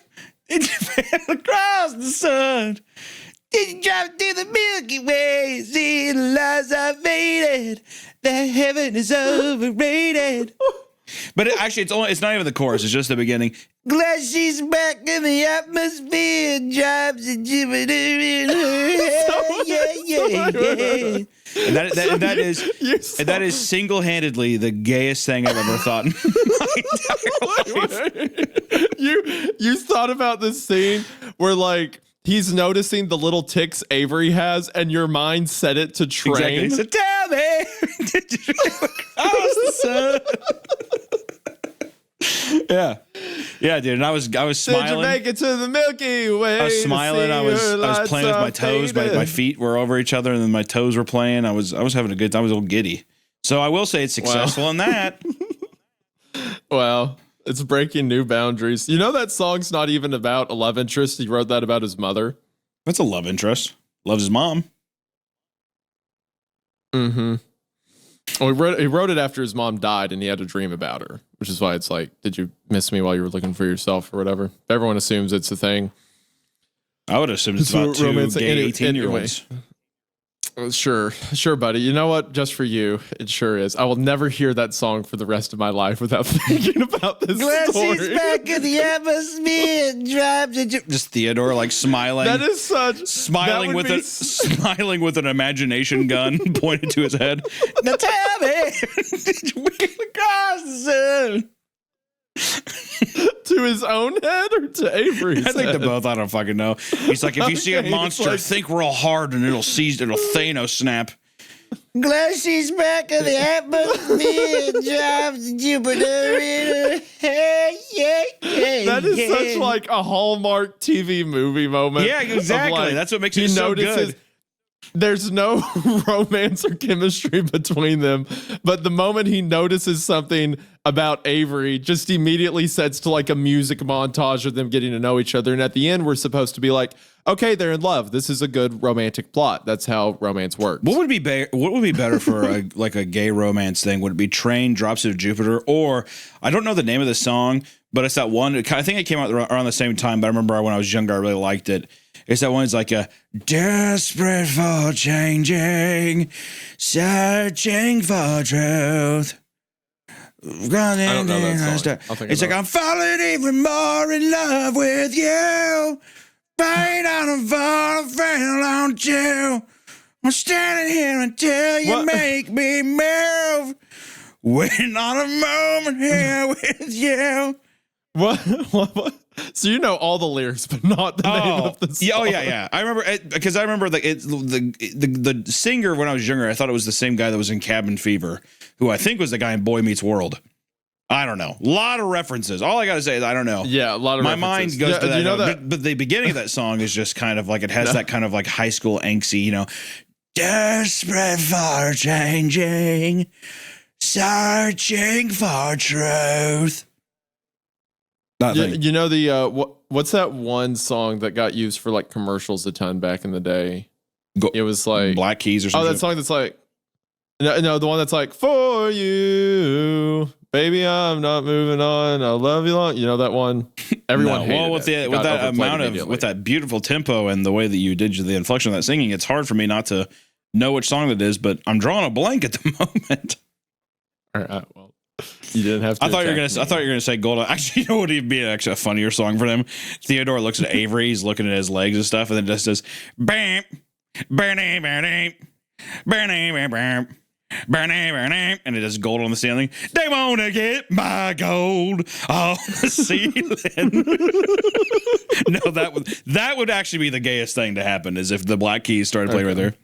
did you feel across the sun? Did you drive through the Milky Way? See the lights are faded. The heaven is overrated. But it's not even the chorus. It's just the beginning. Glad she's back in the atmosphere. Drops of Jupiter in her hair, yeah. And that is single-handedly the gayest thing I've ever thought in my entire life. You thought about this scene where like he's noticing the little ticks Avery has, and your mind set it to Train. Exactly. So tell me, did you cross the sun? Yeah, dude. And I was smiling. Did you make it to the Milky Way? I was smiling. I was playing with my toes. My feet were over each other, and then my toes were playing. I was having a good time. I was a little giddy. So I will say it's successful in that. Wow. It's breaking new boundaries. You know that song's not even about a love interest. He wrote that about his mother. That's a love interest. Loves his mom. Mm-hmm. Well, he wrote it after his mom died, and he had a dream about her, which is why it's like, did you miss me while you were looking for yourself or whatever? Everyone assumes it's a thing. I would assume it's about two gay 18-year-olds. Sure, buddy. You know what? Just for you, it sure is. I will never hear that song for the rest of my life without thinking about this story. Glasses back in the atmosphere, drive to Just Theodore like smiling. That is such smiling with smiling with an imagination gun pointed to his head. Now tell me, we can cross the sun. To his own head or to Avery's I think head? they're both. I don't fucking know. He's like, if you see a Okay, monster, it's think real hard and it'll Thanos snap. Glasses back in the atmosphere, drive to Jupiter. Hey, yeah. That is such like a Hallmark TV movie moment. Yeah, exactly. Of, like, That's what makes he it so notices good. There's no romance or chemistry between them, but the moment he notices something about Avery, just immediately sets to like a music montage of them getting to know each other. And at the end, we're supposed to be like, okay, they're in love. This is a good romantic plot. That's how romance works. What would be better for a gay romance thing? Would it be Train Drops to Jupiter, or I don't know the name of the song, but it's that one. I think it came out around the same time, but I remember when I was younger, I really liked it. It's that one. It's like a desperate for changing, searching for truth. I don't know that song. It's like I'm falling even more in love with you. Right out of all fell on you. I'm standing here until you make me move. Waiting on a moment here with you. What? So you know all the lyrics, but not the name of the song. Yeah. I remember because I remember the singer when I was younger. I thought it was the same guy that was in Cabin Fever, who I think was the guy in Boy Meets World. I don't know. A lot of references. All I gotta say is I don't know. Yeah, a lot of my references. mind goes to that. You know that? But the beginning of that song is just kind of like it has that kind of like high school angsty, desperate for changing, searching for truth. You know the what's that one song that got used for like commercials a ton back in the day? It was like Black Keys or something. Oh, that song that's like no, the one that's like for you, baby, I'm not moving on. I'll love you long. You know that one? Everyone hated well, with it. with that amount of with that beautiful tempo and the way that you did the inflection of that singing, it's hard for me not to know which song that is. But I'm drawing a blank at the moment. All right, well. You didn't have to. I thought you were gonna say Gold. Actually, you know what would be actually a funnier song for them? Theodore looks at Avery, he's looking at his legs and stuff, and then just says, "Bam, bam, bam, bam, bam, bam, bam," and it does gold on the ceiling. They wanna get my gold on the ceiling. No, that would actually be the gayest thing to happen, is if the Black Keys started playing right there.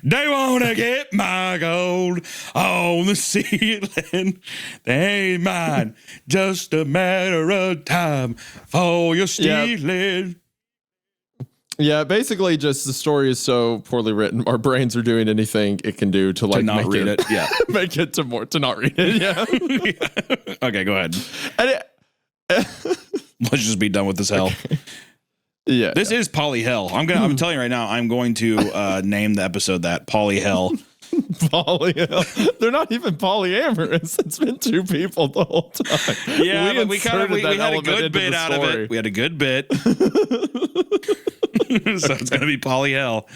They wanna get my gold on the ceiling. They ain't mine. Just a matter of time for your stealing. Yeah, basically, just the story is so poorly written. Our brains are doing anything it can do to like not make read it. Yeah, make it to not read it. Yeah. Yeah. Okay, go ahead. Let's just be done with this hell. Okay. Yeah, this is Poly Hell. I'm telling you right now. I'm going to name the episode that Poly Hell. Poly Hell. They're not even polyamorous. It's been two people the whole time. Yeah, but we had a good bit out of it. We had a good bit. So it's going to be Poly Hell.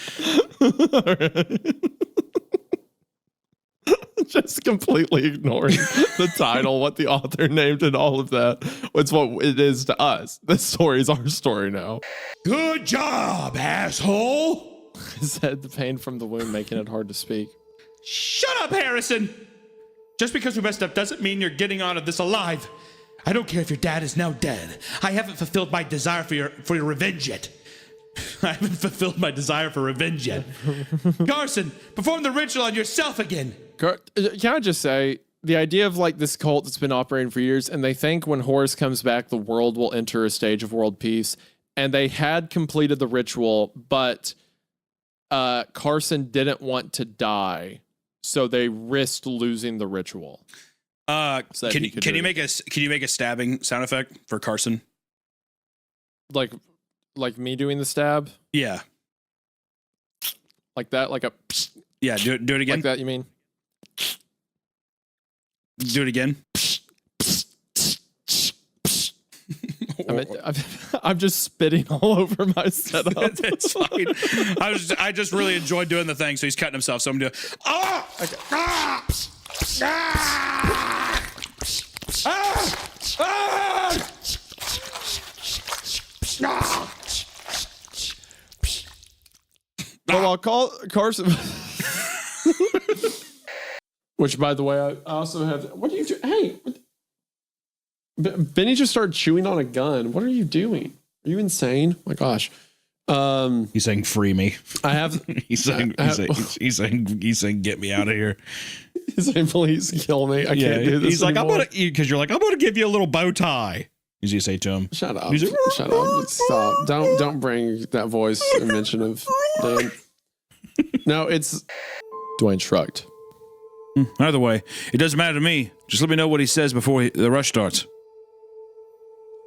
Just completely ignoring the title, what the author named, and all of that. It's what it is to us. This story is our story now. Good job, asshole. Said the pain from the wound making it hard to speak. Shut up, Harrison! Just because you messed up doesn't mean you're getting out of this alive. I don't care if your dad is now dead. I haven't fulfilled my desire for your revenge yet. I haven't fulfilled my desire for revenge yet. Carson, perform the ritual on yourself again. Can I just say, the idea of like this cult that's been operating for years, and they think when Horus comes back, the world will enter a stage of world peace, and they had completed the ritual, but Carson didn't want to die, so they risked losing the ritual. Can you make a stabbing sound effect for Carson? Like me doing the stab? Yeah. Like that? Like a... Yeah, do it again. Like that, you mean? Do it again. I'm just spitting all over my setup. That's fine. I just really enjoyed doing the thing, so he's cutting himself. So I'm doing. Oh! Okay. Ah! Ah! Ah! Ah! Ah! Well, I'll call Carson. Which, by the way, I also have. What are you doing? Hey, Benny just started chewing on a gun. What are you doing? Are you insane? My gosh. He's saying free me. I have. He's saying get me out of here. He's saying please kill me. I can't do this. He's like anymore. because you're like I'm gonna give you a little bow tie. As you say to him, Shut up. He's like, Shut up. Stop. Don't bring that voice and mention of Dan. No, it's Dwayne shrugged. Either way, it doesn't matter to me. Just let me know what he says before the rush starts.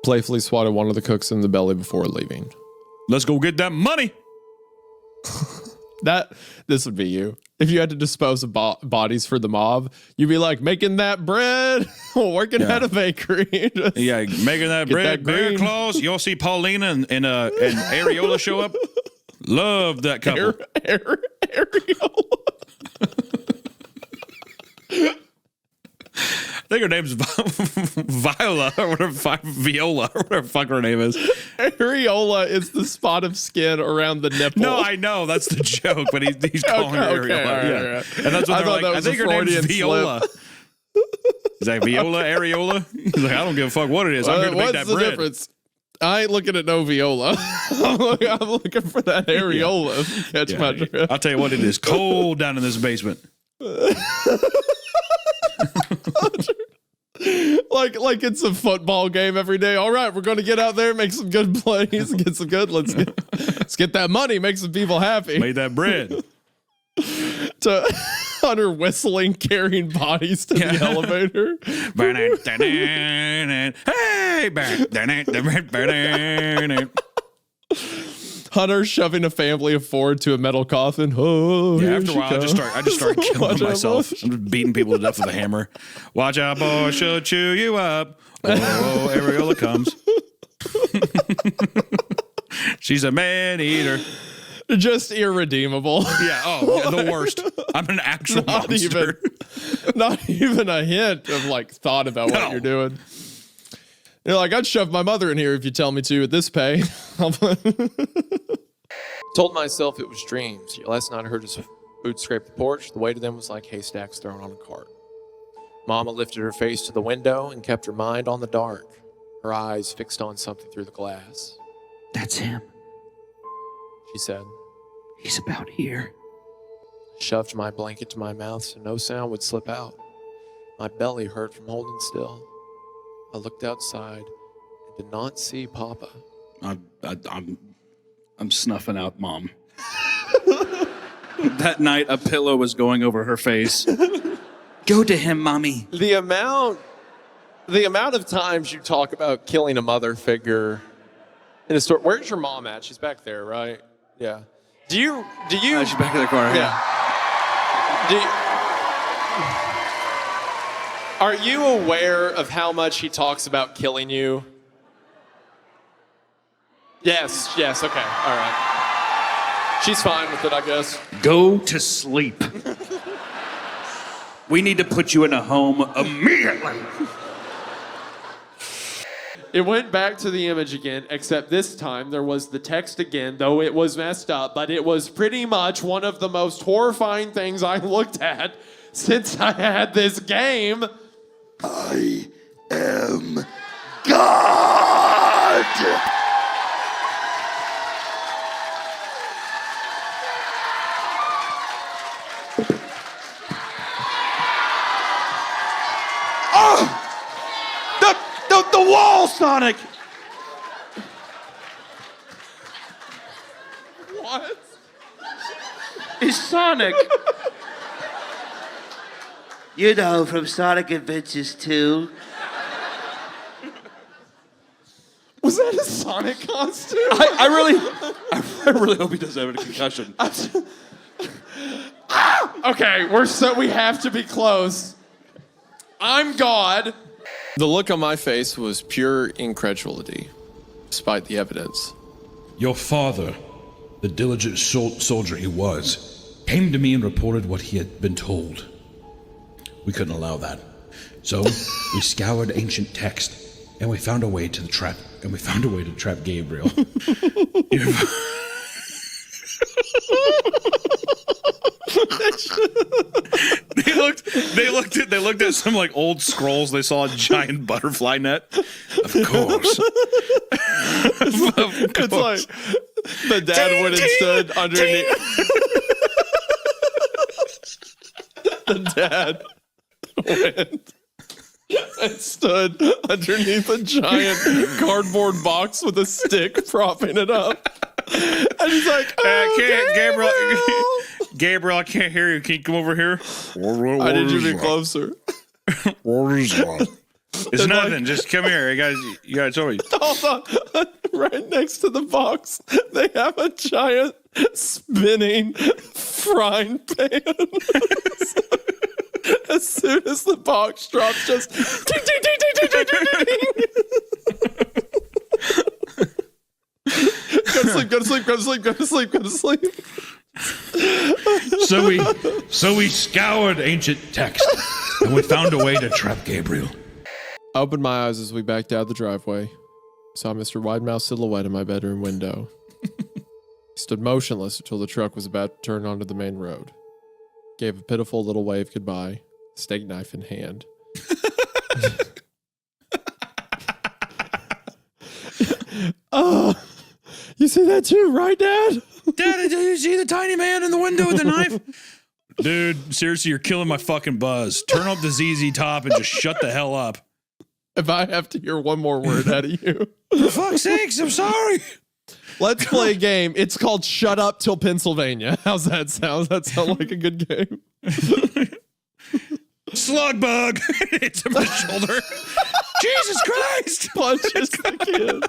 Playfully swatted one of the cooks in the belly before leaving. Let's go get that money. This would be you. If you had to dispose of bodies for the mob, you'd be like making that bread, working at a bakery. Making that bread. Bear claws. You'll see Paulina and Areola show up. Love that couple. Areola. I think her name's Viola or whatever, Viola or whatever fuck her name is. Areola is the spot of skin around the nipple. No, I know that's the joke, but he's calling her Areola. Right. And that's what they're like. I think her name's Viola. Is that Viola, Areola? He's like, I don't give a fuck what it is. I'm here to make that bread. What's the difference? I ain't looking at no Viola. I'm looking for that Areola. If you catch my drift. I'll tell you what, it is cold down in this basement. like it's a football game every day. All right, we're going to get out there, make some good plays, get some good. Let's get that money, make some people happy. Made that bread. To Hunter whistling, carrying bodies to the elevator. Hunter shoving a family of four to a metal coffin. Oh, after a while, I just start killing myself. I'm just beating people to death with a hammer. Watch out, boy, she'll chew you up. Oh, Areola comes. She's a man eater. Just irredeemable. Yeah, the worst. I'm an actual monster. Not even a hint of thought about what you're doing. You're like, I'd shove my mother in here if you tell me to at this pay. Told myself it was dreams. Last night I heard his boots scrape the porch. The weight of them was like haystacks thrown on a cart. Mama lifted her face to the window and kept her mind on the dark, her eyes fixed on something through the glass. That's him. She said. He's about here. Shoved my blanket to my mouth so no sound would slip out. My belly hurt from holding still. I looked outside and did not see Papa. I'm snuffing out Mom. That night, a pillow was going over her face. Go to him, Mommy. The amount of times you talk about killing a mother figure in a story. Where's your mom at? She's back there, right? Yeah. Do you? She's back in the corner. Yeah. Are you aware of how much he talks about killing you? Yes, okay, all right. She's fine with it, I guess. Go to sleep. We need to put you in a home immediately. It went back to the image again, except this time there was the text again, though it was messed up, but it was pretty much one of the most horrifying things I looked at since I had this game. I am God! The wall, Sonic! What? It's Sonic. You know, from Sonic Adventures 2. Was that a Sonic costume? I really hope he doesn't have a concussion. Okay, we have to be close. I'm God. The look on my face was pure incredulity. despite the evidence. Your father, the diligent soldier he was, came to me and reported what he had been told. We couldn't allow that. So we scoured ancient text and we found a way to trap Gabriel. They looked at some like old scrolls. They saw a giant butterfly net. Of course. It's like the dad went and stood underneath. The dad went and stood underneath a giant cardboard box with a stick propping it up. And he's like, Gabriel, I can't hear you. Can you come over here? I need you to be closer. It's nothing. Just come here. You gotta tell me. Hold on. Right next to the box, they have a giant spinning frying pan. As soon as the box drops, just ding, ding, ding, ding, ding, ding, ding. Go to sleep, go to sleep, go to sleep, go to sleep, go to sleep. So we scoured ancient text and we found a way to trap Gabriel. I opened my eyes as we backed out of the driveway. Saw Mr. Widemouth's silhouette in my bedroom window. He stood motionless until the truck was about to turn onto the main road. Gave a pitiful little wave goodbye, steak knife in hand. Oh, you see that too, right, Dad? Dad, did you see the tiny man in the window with the knife? Dude, seriously, you're killing my fucking buzz. Turn up the ZZ Top and just shut the hell up. If I have to hear one more word out of you. For fuck's sakes, I'm sorry. Let's play a game. It's called Shut Up Till Pennsylvania. How's that sound? That sound like a good game? Slug bug. Hits him in the shoulder. Jesus Christ. Punches the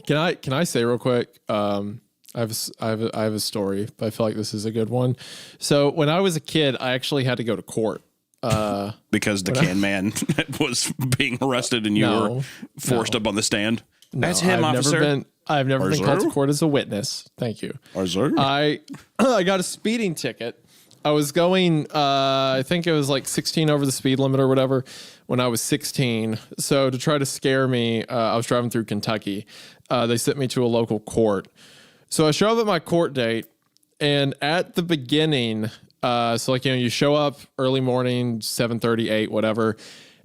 kid. Can I say real quick? I have a story, but I feel like this is a good one. So when I was a kid, I actually had to go to court. Because the can man was being arrested and you were forced up on the stand. No, That's him, officer. I've never been called to court as a witness. Thank you. I got a speeding ticket. I was going, I think it was like 16 over the speed limit or whatever when I was 16. So to try to scare me, I was driving through Kentucky. They sent me to a local court. So I show up at my court date, and at the beginning, so like, you show up early morning, 7:30, 8, whatever,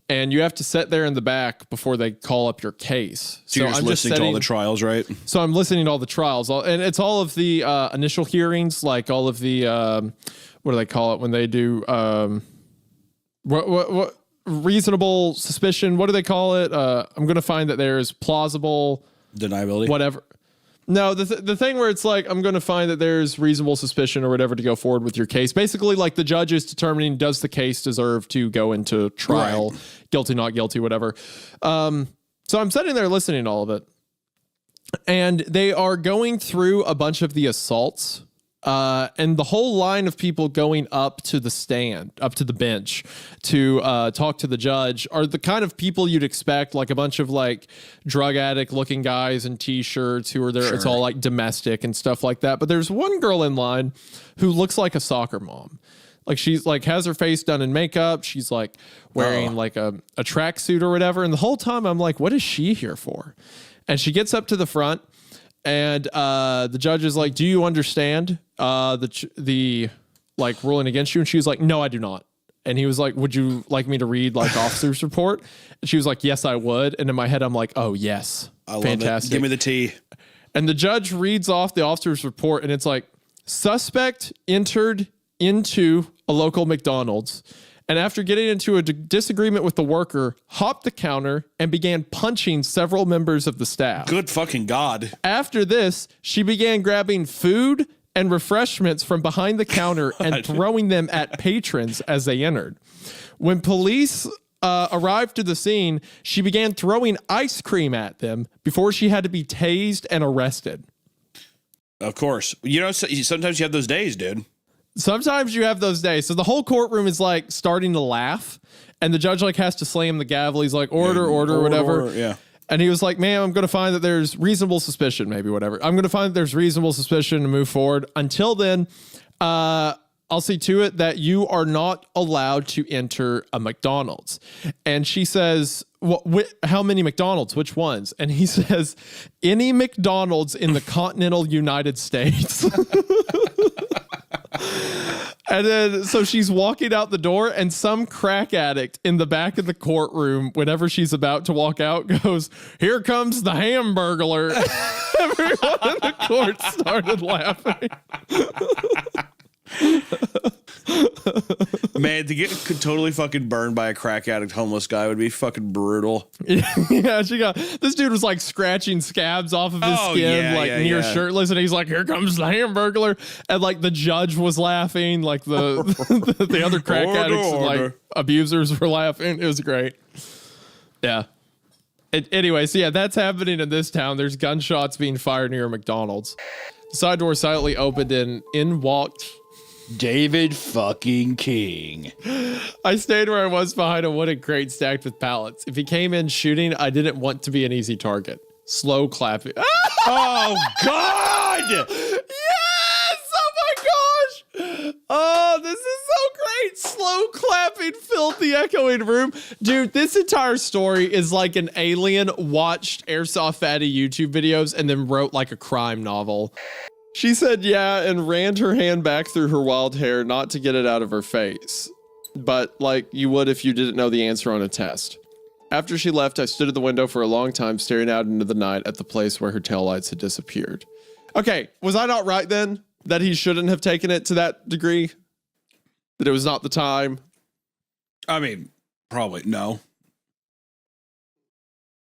and you have to sit there in the back before they call up your case. So you're just listening to all the trials, right? So I'm listening to all the trials, and it's all of the initial hearings, like all of the, what do they call it when they do, what reasonable suspicion? What do they call it? I'm going to find that there is plausible deniability, whatever. No, the thing where it's like, I'm going to find that there's reasonable suspicion or whatever to go forward with your case. Basically, like the judge is determining, does the case deserve to go into trial, guilty, not guilty, whatever. So I'm sitting there listening to all of it. And they are going through a bunch of the assaults. And the whole line of people going up to the stand, up to the bench to talk to the judge are the kind of people you'd expect, like a bunch of like drug addict looking guys in t-shirts who are there. Sure. It's all like domestic and stuff like that. But there's one girl in line who looks like a soccer mom. Like she's like has her face done in makeup. She's like wearing like a tracksuit or whatever. And the whole time I'm like, what is she here for? And she gets up to the front. And the judge is like, do you understand the like ruling against you? And she was like, no, I do not. And he was like, would you like me to read like officer's report? And she was like, yes, I would. And in my head, I'm like, oh, yes. Fantastic. Give me the tea. And the judge reads off the officer's report, and it's like, suspect entered into a local McDonald's, and after getting into a disagreement with the worker, hopped the counter and began punching several members of the staff. Good fucking God. After this, she began grabbing food and refreshments from behind the counter and throwing them at patrons as they entered. When police arrived to the scene, she began throwing ice cream at them before she had to be tased and arrested. Of course. Sometimes you have those days, dude. Sometimes you have those days. So the whole courtroom is like starting to laugh. And the judge like has to slam the gavel. He's like, order, whatever. Yeah. And he was like, ma'am, I'm going to find that there's reasonable suspicion, maybe whatever. I'm going to find that there's reasonable suspicion to move forward. Until then, I'll see to it that you are not allowed to enter a McDonald's. And she says, how many McDonald's? Which ones? And he says, any McDonald's in the continental United States. And then, so she's walking out the door, and some crack addict in the back of the courtroom, whenever she's about to walk out, goes, "Here comes the Hamburglar." Everyone in the court started laughing. Man, to get totally fucking burned by a crack addict homeless guy would be fucking brutal. Yeah, this dude was like scratching scabs off of his skin, near shirtless, and he's like, "Here comes the Hamburglar," and like the judge was laughing, like the other crack addicts and like abusers were laughing. It was great. Yeah. Anyway, so yeah, that's happening in this town. There's gunshots being fired near a McDonald's. The side door silently opened, and in walked David fucking King. I stayed where I was behind a wooden crate stacked with pallets. If he came in shooting, I didn't want to be an easy target. Slow clapping. Oh, God! Yes! Oh, my gosh! Oh, this is so great. Slow clapping filled the echoing room. Dude, this entire story is like an alien watched Airsoft Fatty YouTube videos and then wrote like a crime novel. She said, yeah, and ran her hand back through her wild hair, not to get it out of her face, but like you would if you didn't know the answer on a test. After she left, I stood at the window for a long time, staring out into the night at the place where her taillights had disappeared. Okay, was I not right then? That he shouldn't have taken it to that degree? That it was not the time? I mean, probably no.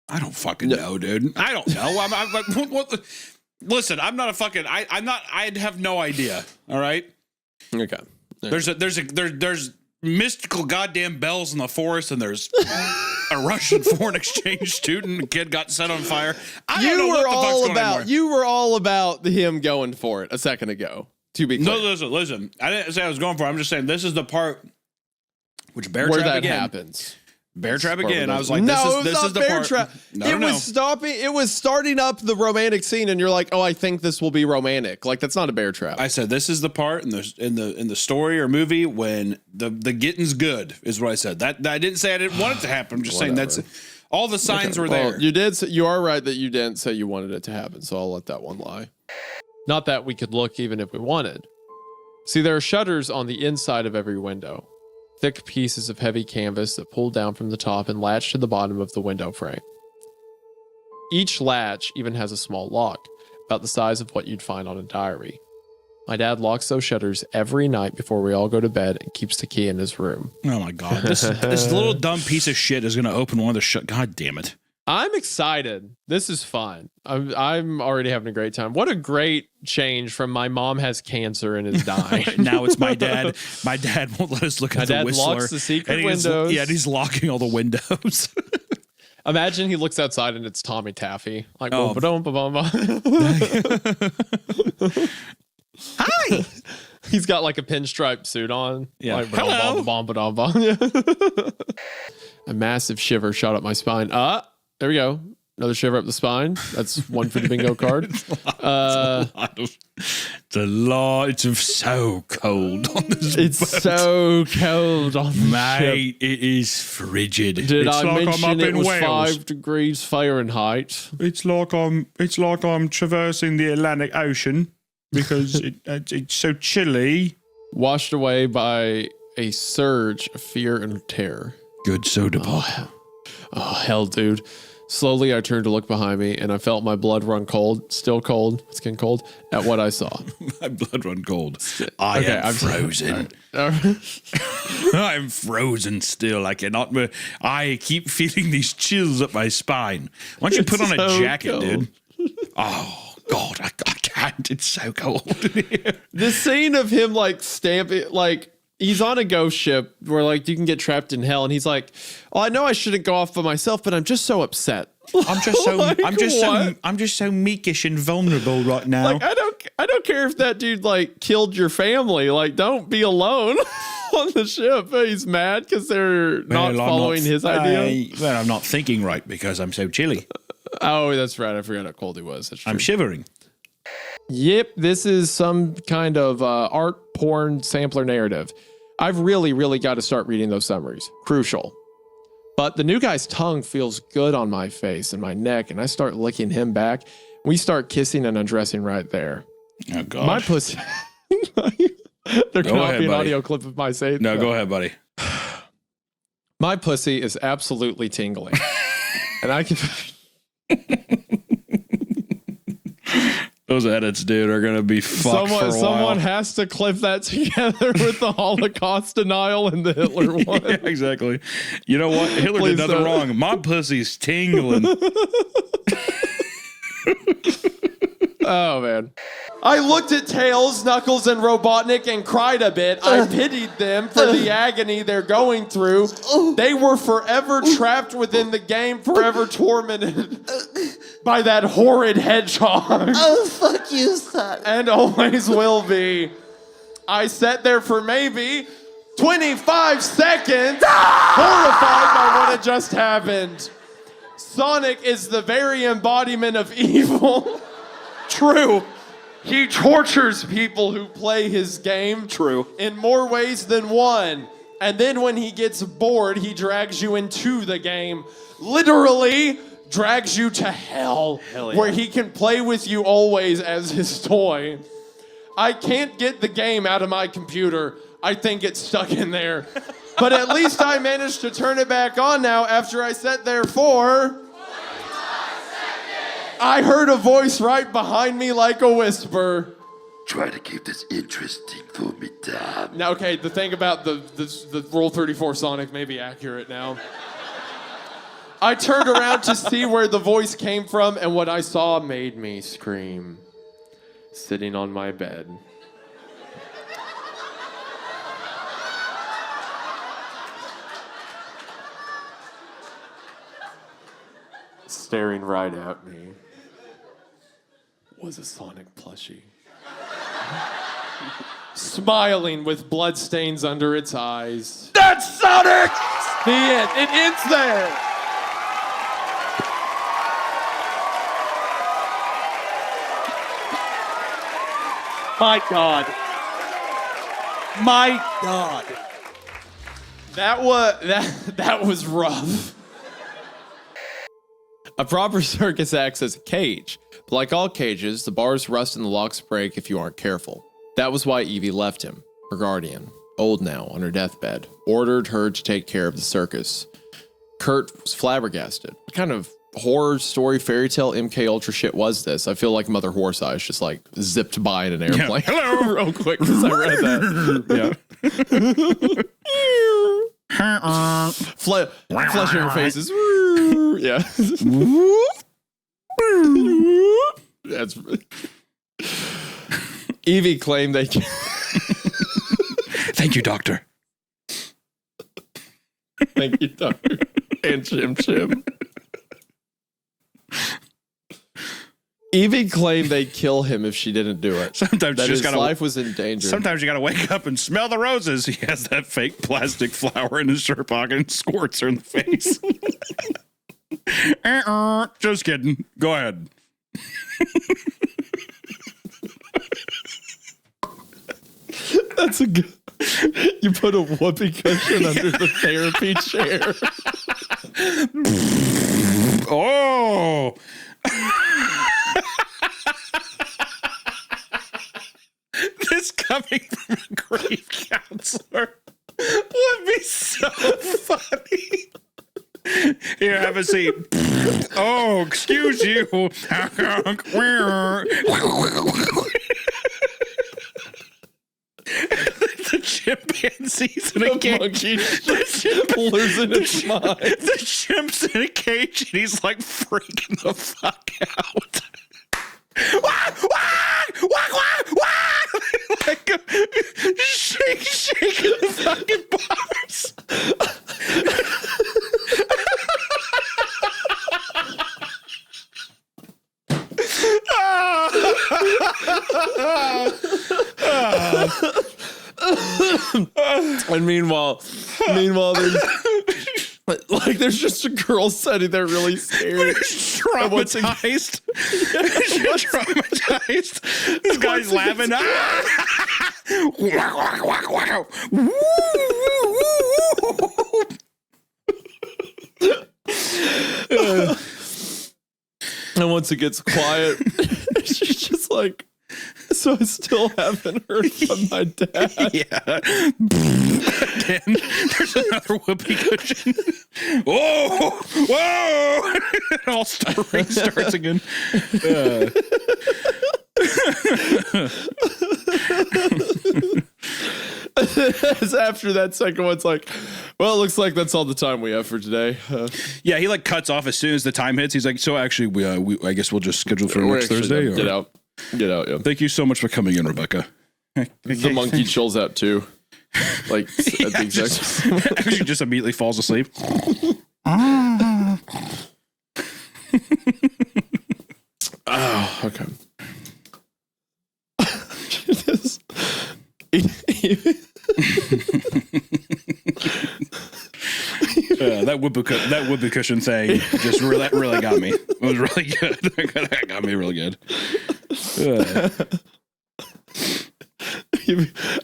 I don't fucking know, dude. I don't know. I'm like, what? Listen, I'm not a fucking. I'm not. I have no idea. All right. Okay. There's mystical goddamn bells in the forest, and there's a Russian foreign exchange student. A kid got set on fire. I don't know what the fuck's going on anymore. You were all about him going for it a second ago. To be clear. No, listen. I didn't say I was going for it. I'm just saying this is the part which bear where trap that again. happens. Bear trap again. I was like, no, this is the bear part. Trap. No, it was stopping. It was starting up the romantic scene, and you're like, oh, I think this will be romantic. Like that's not a bear trap. I said this is the part in the story or movie when the getting's good is what I said. That I didn't say I didn't want it to happen. I'm just saying that's all the signs were there. You did. You are right that you didn't say you wanted it to happen. So I'll let that one lie. Not that we could look even if we wanted. See, there are shutters on the inside of every window. Thick pieces of heavy canvas that pull down from the top and latch to the bottom of the window frame. Each latch even has a small lock, about the size of what you'd find on a diary. My dad locks those shutters every night before we all go to bed and keeps the key in his room. Oh my God. This little dumb piece of shit is going to open one of the God damn it. I'm excited. This is fun. I'm already having a great time. What a great change from my mom has cancer and is dying. Now it's my dad. My dad won't let us look at the Whistler. My dad locks the secret windows. And he's locking all the windows. Imagine he looks outside and it's Tommy Taffy. Like, oh. Hi. He's got like a pinstripe suit on. Yeah. Like, hello. A massive shiver shot up my spine. There we go. Another shiver up the spine. That's one for the bingo card. It's a lot. It's so cold on this It's boat. so cold on the Mate, ship. it is frigid. Did it's I like mention I'm up it in was Wales. 5 degrees Fahrenheit? It's like I'm traversing the Atlantic Ocean because it's so chilly. Washed away by a surge of fear and terror. Good soda pop. Oh, hell, dude. Slowly, I turned to look behind me, and I felt my blood run cold, still cold, skin cold, at what I saw. My blood run cold. I'm frozen. I'm frozen still. I cannot move. I keep feeling these chills up my spine. Why don't you put on a jacket, cold. dude? Oh, God, I can't. It's so cold in here. The scene of him, like, stamping, like, he's on a ghost ship where like you can get trapped in hell, and he's like, "Oh, I know I shouldn't go off by myself, but I'm just so upset. I'm just so Like, I'm just so meekish and vulnerable right now." Like I don't care if that dude like killed your family. Like, don't be alone. on the ship. He's mad because they're not following his idea. I'm not thinking right because I'm so chilly. Oh, that's right. I forgot how cold he was. That's true. I'm shivering. Yep, this is some kind of art porn sampler narrative. I've really got to start reading those summaries. Crucial. But the new guy's tongue feels good on my face and my neck, and I start licking him back. We start kissing and undressing right there. Oh, God. My pussy. There cannot be an audio clip of my saying. No, go ahead, buddy. My pussy is absolutely tingling. And I can... Those edits, dude, are gonna be fucked for a while. Someone has to clip that together with the Holocaust denial and the Hitler one. Yeah, exactly. You know what? Hitler did nothing wrong. My pussy's tingling. Oh, man. I looked at Tails, Knuckles, and Robotnik and cried a bit. I pitied them for the agony they're going through. They were forever trapped within the game, forever tormented by that horrid hedgehog. Oh, fuck you, son. And always will be. I sat there for maybe 25 seconds, horrified by what had just happened. Sonic is the very embodiment of evil. True. He tortures people who play his game. True. In more ways than one. And then when he gets bored, he drags you into the game. Literally drags you to hell. Hell yeah. Where he can play with you always as his toy. I can't get the game out of my computer. I think it's stuck in there. But at least I managed to turn it back on now after I sat there for... I heard a voice right behind me like a whisper. Try to keep this interesting for me, Dad. Now, okay, the thing about the Rule 34 Sonic may be accurate now. I turned around to see where the voice came from, and what I saw made me scream. Sitting on my bed. Staring right at me was a Sonic plushie. Smiling with bloodstains under its eyes. That's Sonic! The end. It ends there. My God. My God. That was rough. A proper circus acts as a cage, but like all cages, the bars rust and the locks break if you aren't careful. That was why Evie left him, her guardian, old now, on her deathbed, ordered her to take care of the circus. Kurt was flabbergasted. What kind of horror story fairy tale MK Ultra shit was this? I feel like Mother Horse Eyes just like zipped by in an airplane. Yeah. Hello, real quick because I read that. Yeah. Flesh in her faces. Yeah. That's. Evie claimed they. Thank you, Doctor. Thank you, Doctor. And Chim. Evie claimed they'd kill him if she didn't do it. Sometimes that you just his life was in danger. Sometimes you gotta wake up and smell the roses. He has that fake plastic flower in his shirt pocket and squirts her in the face. Just kidding. Go ahead. That's a good. You put a whoopee cushion under the therapy chair. Oh. This coming from a grief counselor would be so funny. Here, have a seat. Oh, excuse you. The chimpanzees in a cage. Losing his mind. The chimp's in a cage and he's like freaking the fuck out. Like shaking the fucking bars. And meanwhile, there's just a girl sitting there really scared. Traumatized. Traumatized. This guy's laughing. And once it gets quiet, she's just like, so I still haven't heard from my dad. Yeah. Again, there's another whoopee cushion. Whoa! Whoa! It all restarts again. As after that second one's like, well, it looks like that's all the time we have for today. Yeah, he like cuts off as soon as the time hits. He's like, so actually, we I guess we'll just schedule for next Thursday. Get out. Yeah. Thank you so much for coming in, Rebecca. The monkey chills out too. Like at the exact actually just immediately falls asleep. Oh, okay. That whoopee cushion thing just really got me. It was really good. That got me really good.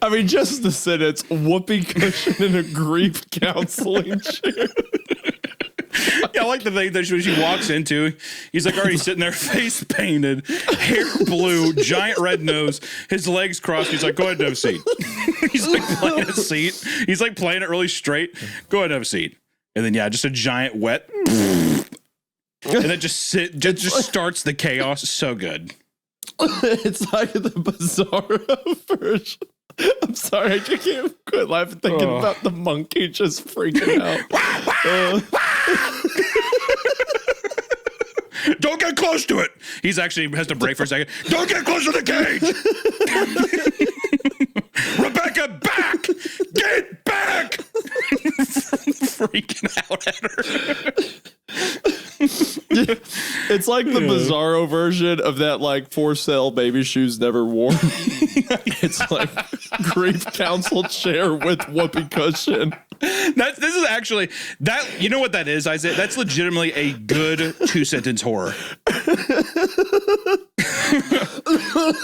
I mean, just the sentence, whoopee cushion in a grief counseling chair. Yeah, I like the thing that when she walks into, he's like already sitting there, face painted, hair blue, giant red nose, his legs crossed. He's like, go ahead and have a seat. He's like playing a seat. He's like playing it really straight. Go ahead and have a seat. And then, yeah, just a giant wet. And then just starts the chaos. So good. It's like the Bizarro version. I'm sorry, I can't quit laughing thinking about the monkey just freaking out. Don't get close to it. He's actually has to break for a second. Don't get close to the cage. Rebecca, back! Get back! Freaking out at her. It's like the Bizarro version of that, like, for sale baby shoes never worn. It's like grief council chair with whoopee cushion. This is actually that. You know what that is, Isaiah? That's legitimately a good 2-sentence horror.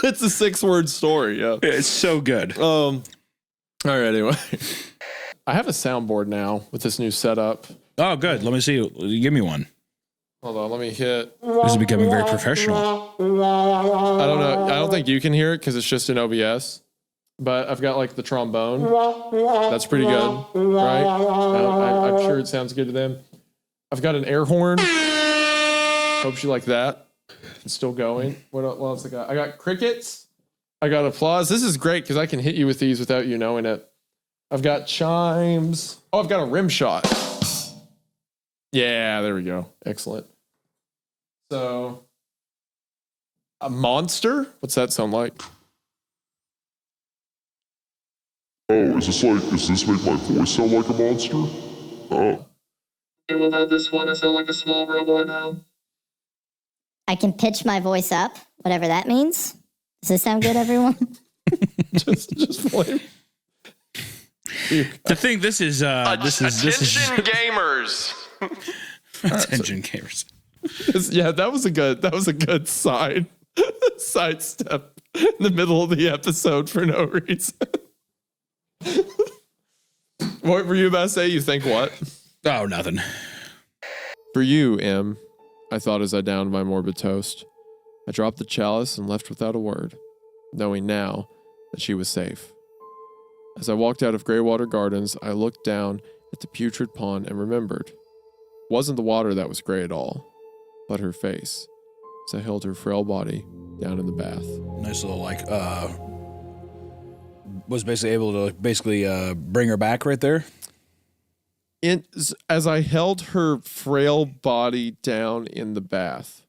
It's a 6-word story. Yeah, it's so good. All right. Anyway, I have a soundboard now with this new setup. Oh, good. Let me see. Give me one. Hold on. Let me hit. This is becoming very professional. I don't know. I don't think you can hear it because it's just in OBS. But I've got like the trombone. That's pretty good, right? I'm sure it sounds good to them. I've got an air horn. Hope you like that. It's still going. What else I got? I got crickets. I got applause. This is great because I can hit you with these without you knowing it. I've got chimes. Oh, I've got a rim shot. Yeah, there we go. Excellent. So, a monster? What's that sound like? Oh, does this make my voice sound like a monster? Oh. Without this one, I sound like a small robot now. I can pitch my voice up, whatever that means. Does this sound good, everyone? just play. To think this is attention gamers. Attention gamers. Yeah, that was a good side step in the middle of the episode for no reason. What were you about to say? You think what? Oh, nothing. For you, M, I thought as I downed my morbid toast. I dropped the chalice and left without a word, knowing now that she was safe. As I walked out of Greywater Gardens, I looked down at the putrid pond and remembered. It wasn't the water that was gray at all, but her face, as I held her frail body down in the bath. Nice little, was basically able to bring her back right there. As I held her frail body down in the bath.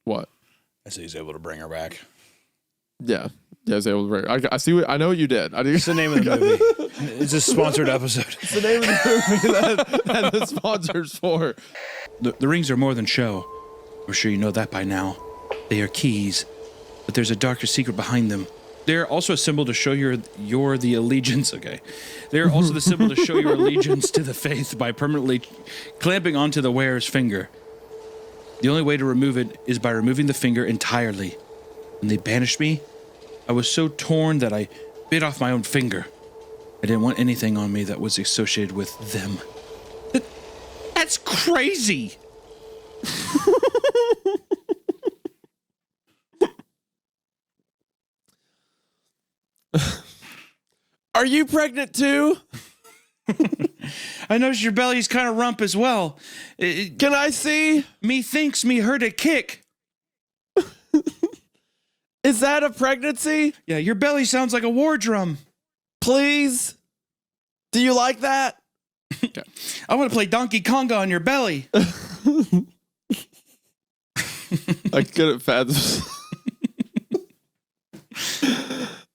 What? I see he's able to bring her back. Yeah. Yeah, I was able to bring her. I see. I know what you did. It's the name of the movie. It's a sponsored episode. It's the name of the movie that the sponsor's for. The rings are more than show. I'm sure you know that by now. They are keys, but there's a darker secret behind them. They're also a symbol to show your the allegiance. Okay, they're also the symbol to show your allegiance to the faith by permanently clamping onto the wearer's finger. The only way to remove it is by removing the finger entirely. When they banished me, I was so torn that I bit off my own finger. I didn't want anything on me that was associated with them. That's crazy. Are you pregnant too? I noticed your belly's kind of rump as well. Can I see? Me thinks me heard a kick. Is that a pregnancy? Yeah, your belly sounds like a war drum. Please? Do you like that? I want to play Donkey Konga on your belly. I couldn't fathom.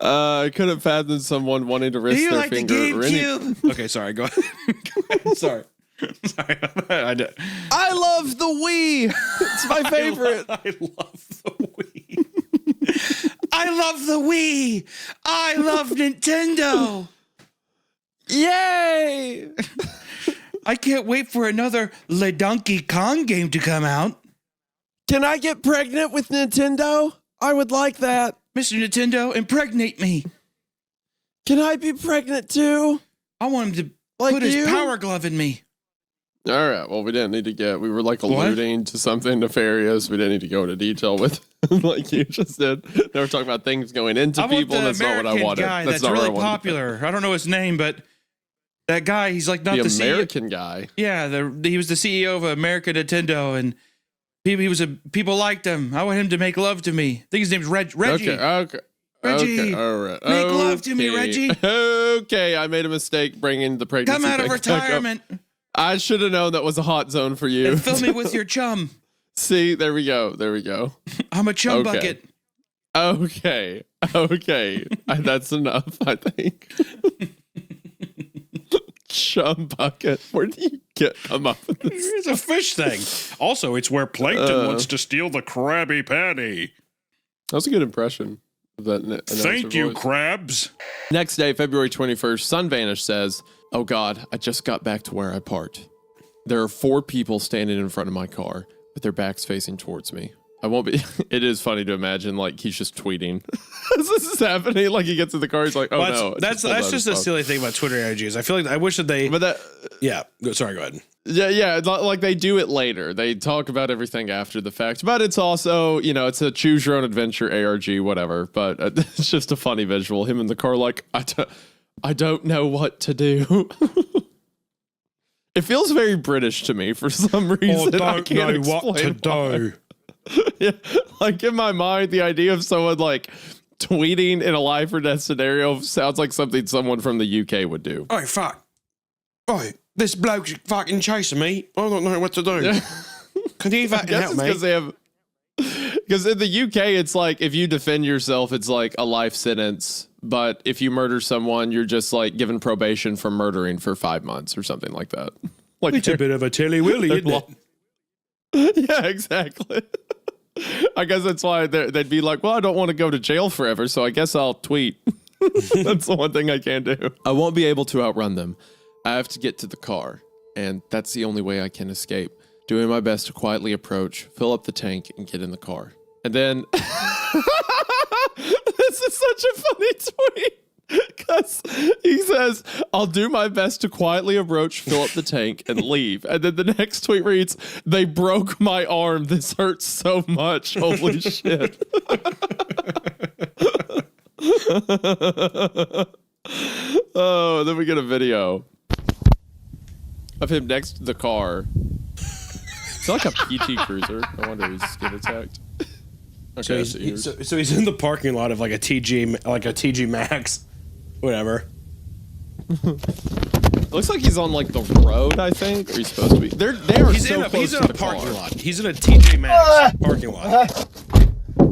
I couldn't fathom someone wanting to risk their finger or anything. Okay, sorry. Go ahead. Sorry. Sorry. I love the Wii. It's my favorite. I love the Wii. I love the Wii. I love Nintendo. Yay! I can't wait for another Le Donkey Kong game to come out. Can I get pregnant with Nintendo? I would like that. Mr. Nintendo, impregnate me. Can I be pregnant too? I want him to like put his power glove in me. All right. Well, we didn't need to get. We were like alluding to something nefarious. We didn't need to go into detail with, like you just did. They were talking about things going into people. That's not what I wanted. Guy that's that's not really what I wanted. popular. I don't know his name, but that guy. He's like not The the American CEO. guy. Yeah, he was the CEO of American Nintendo, and people liked him. I want him to make love to me. I think his name's Reggie. Okay. Reggie, okay, all right. make love to me, Reggie. Okay, I made a mistake bringing the pregnancy. Come out of thing back up. retirement. I should have known that was a hot zone for you. And fill me with your chum. See, there we go. There we go. I'm a chum bucket. Okay. That's enough, I think. Chum bucket. Where do you come up with this? It's a fish thing. Also, it's where Plankton wants to steal the Krabby Patty. That was a good impression of that. Thank you, voice. Krabs. Next day, February 21st, Sunvanish says, "Oh God, I just got back to where I parked. There are 4 people standing in front of my car with their backs facing towards me. I won't be." It is funny to imagine like he's just tweeting as this is happening. Like he gets in the car, he's like, "Oh no!" That's just a silly thing about Twitter energies. I feel like I wish that they. But that. Yeah. Sorry. Go ahead. Yeah, like they do it later. They talk about everything after the fact, but it's also, it's a choose your own adventure ARG, whatever. But it's just a funny visual. Him in the car, like, I don't know what to do. It feels very British to me for some reason. I don't know what to do. Yeah, like in my mind, the idea of someone like tweeting in a life or death scenario sounds like something someone from the UK would do. Oh fuck! Oh, this bloke's fucking chasing me. I don't know what to do. Can you fucking help me? Because in the UK, it's like if you defend yourself, it's like a life sentence. But if you murder someone, you're just like given probation for murdering for 5 months or something like that. Like it's a bit of a tilly willy, isn't it? Yeah, exactly. I guess that's why they'd be like, well, I don't want to go to jail forever, so I guess I'll tweet. That's the one thing I can do. I won't be able to outrun them. I have to get to the car, and that's the only way I can escape. Doing my best to quietly approach, fill up the tank, and get in the car. And then... This is such a funny tweet. Because he says, I'll do my best to quietly approach, fill up the tank, and leave. And then the next tweet reads, they broke my arm. This hurts so much. Holy shit. Oh, and then we get a video of him next to the car. It's like a PT Cruiser. I wonder if he's getting attacked. Okay, so he's in the parking lot of like a TG Maxx, whatever. Looks like he's on like the road, I think. Or he's supposed to be. They are He's so in close to a the parking car. lot. He's in a TJ Maxx parking lot.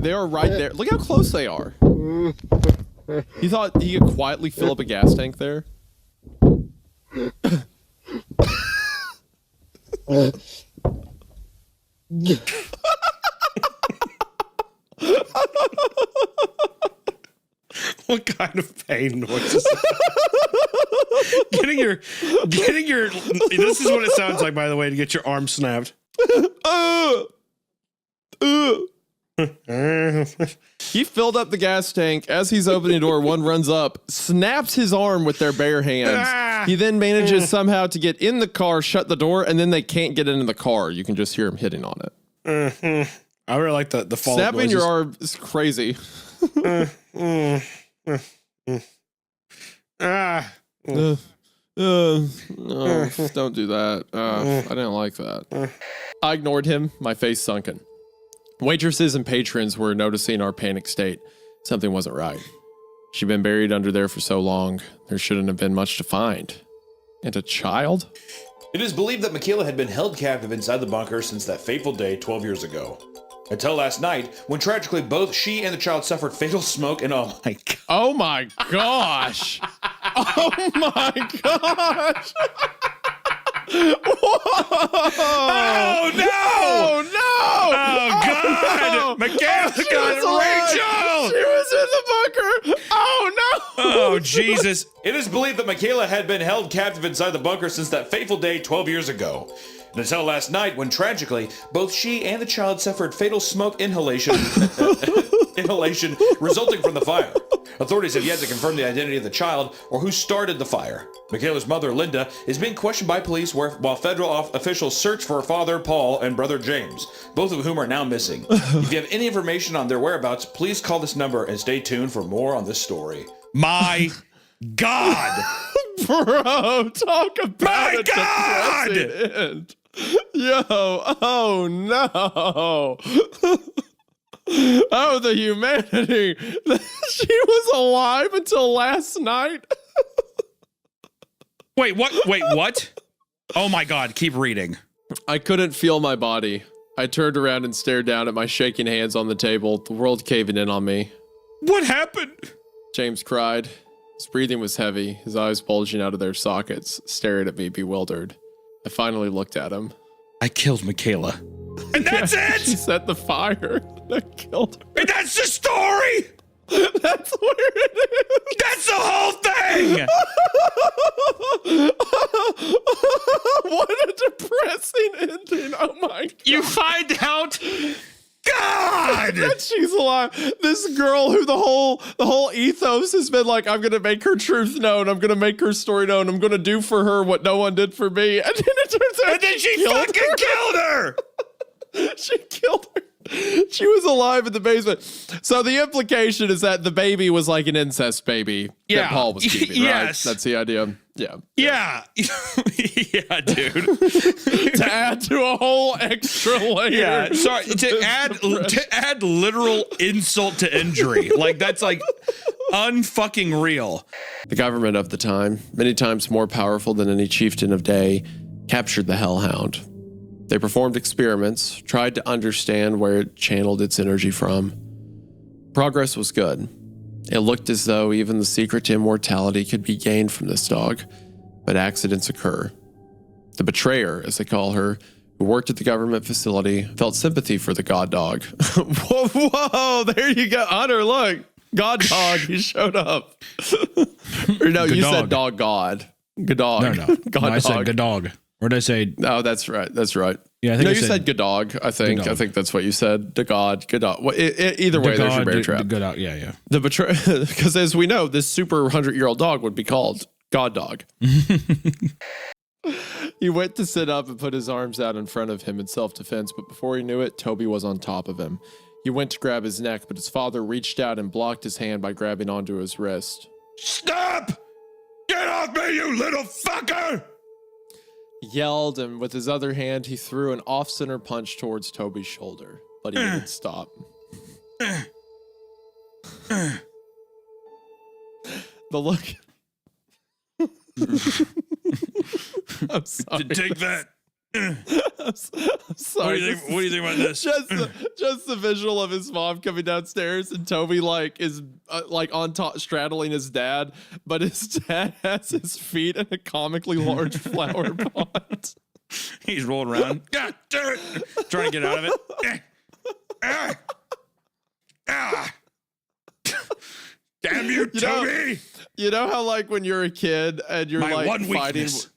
They are right there. Look how close they are. You thought he could quietly fill up a gas tank there? kind of pain noises. getting your. This is what it sounds like, by the way, to get your arm snapped. He filled up the gas tank. As he's opening the door, one runs up, snaps his arm with their bare hands. He then manages somehow to get in the car, shut the door, and then they can't get into the car. You can just hear him hitting on it. I really like the fall. Snapping your arm is crazy. No, don't do that. I didn't like that. I ignored him, my face sunken. Waitresses and patrons were noticing our panic state. Something wasn't right. She'd been buried under there for so long, there shouldn't have been much to find. And a child? It is believed that Michaela had been held captive inside the bunker since that fateful day 12 years ago. Until last night, when tragically both she and the child suffered fatal smoke and oh my gosh. Oh my gosh. Whoa. Oh no! Oh no! Oh God! No. Michaela got Rachel! She was in the bunker! Oh no! Oh Jesus! It is believed that Michaela had been held captive inside the bunker since that fateful day 12 years ago. And until last night, when tragically, both she and the child suffered fatal smoke inhalation resulting from the fire. Authorities have yet to confirm the identity of the child or who started the fire. Michaela's mother, Linda, is being questioned by police while federal officials search for her father, Paul, and brother, James, both of whom are now missing. If you have any information on their whereabouts, please call this number and stay tuned for more on this story. My God! Bro, talk about My a God! depressing end. Yo, oh no. Oh, the humanity. She was alive until last night. Wait, what? Oh my God, keep reading. I couldn't feel my body. I turned around and stared down at my shaking hands on the table, the world caving in on me. What happened? James cried. His breathing was heavy, his eyes bulging out of their sockets, staring at me bewildered. I finally looked at him. I killed Michaela. And that's it? She set the fire. I killed her. And that's the story? That's where it is. That's the whole thing! What a depressing ending. Oh my God. You find out God! that she's alive. This girl who the whole ethos has been like, I'm gonna make her truth known, I'm gonna make her story known, I'm gonna do for her what no one did for me. And then it turns out And then she fucking killed her! She killed her. She was alive in the basement. So the implication is that the baby was like an incest baby that Paul was keeping, yes. right? That's the idea. Yeah. Yeah. Yeah, dude. To add to a whole extra layer. Yeah, sorry, to add literal insult to injury. Like that's like unfucking real. The government of the time, many times more powerful than any chieftain of day, captured the hellhound. They performed experiments, tried to understand where it channeled its energy from. Progress was good. It looked as though even the secret to immortality could be gained from this dog, but accidents occur. The betrayer, as they call her, who worked at the government facility, felt sympathy for the god dog. Whoa, there you go. Hunter, look. God dog, he showed up. Or no, you said dog god. Good dog. No. God I dog. said good dog. Or did I say? No, that's right. That's right. Yeah, I think no, I you said good dog. I think. Good dog. I think that's what you said. The god, good dog. Well, either way, there's your bear trap. Good dog. Yeah. The because as we know, this super 100-year-old dog would be called God Dog. He went to sit up and put his arms out in front of him in self-defense, but before he knew it, Toby was on top of him. He went to grab his neck, but his father reached out and blocked his hand by grabbing onto his wrist. Stop! Get off me, you little fucker! He yelled, and with his other hand, he threw an off-center punch towards Toby's shoulder, but he didn't stop. The look... I'm sorry. Take that. I'm sorry. What do you think about this? Just the visual of his mom coming downstairs and Toby is on top straddling his dad, but his dad has his feet in a comically large flower pot. He's rolling around. God damn it! Trying to get out of it. Damn you, Toby! You know how like when you're a kid and you're My like one fighting. weakness.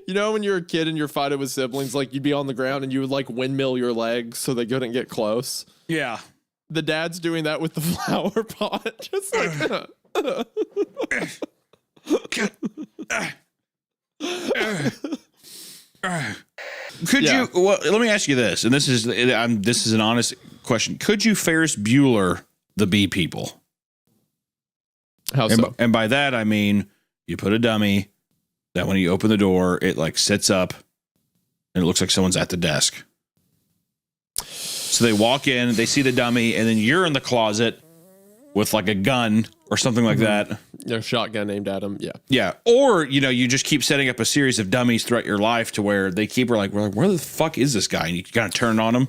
You know when you're a kid and you're fighting with siblings, like you'd be on the ground and you would like windmill your legs so they couldn't get close. Yeah. The dad's doing that with the flower pot, just like. Could you? Well, let me ask you this, and this is an honest question. Could you Ferris Bueller the bee people? How so? And by that I mean you put a dummy that when you open the door, it like sits up, and it looks like someone's at the desk. So they walk in, they see the dummy, and then you're in the closet with like a gun or something like that. A shotgun aimed at him. Yeah. Yeah. Or, you just keep setting up a series of dummies throughout your life to where they keep we're like, where the fuck is this guy? And you kind of turn on him.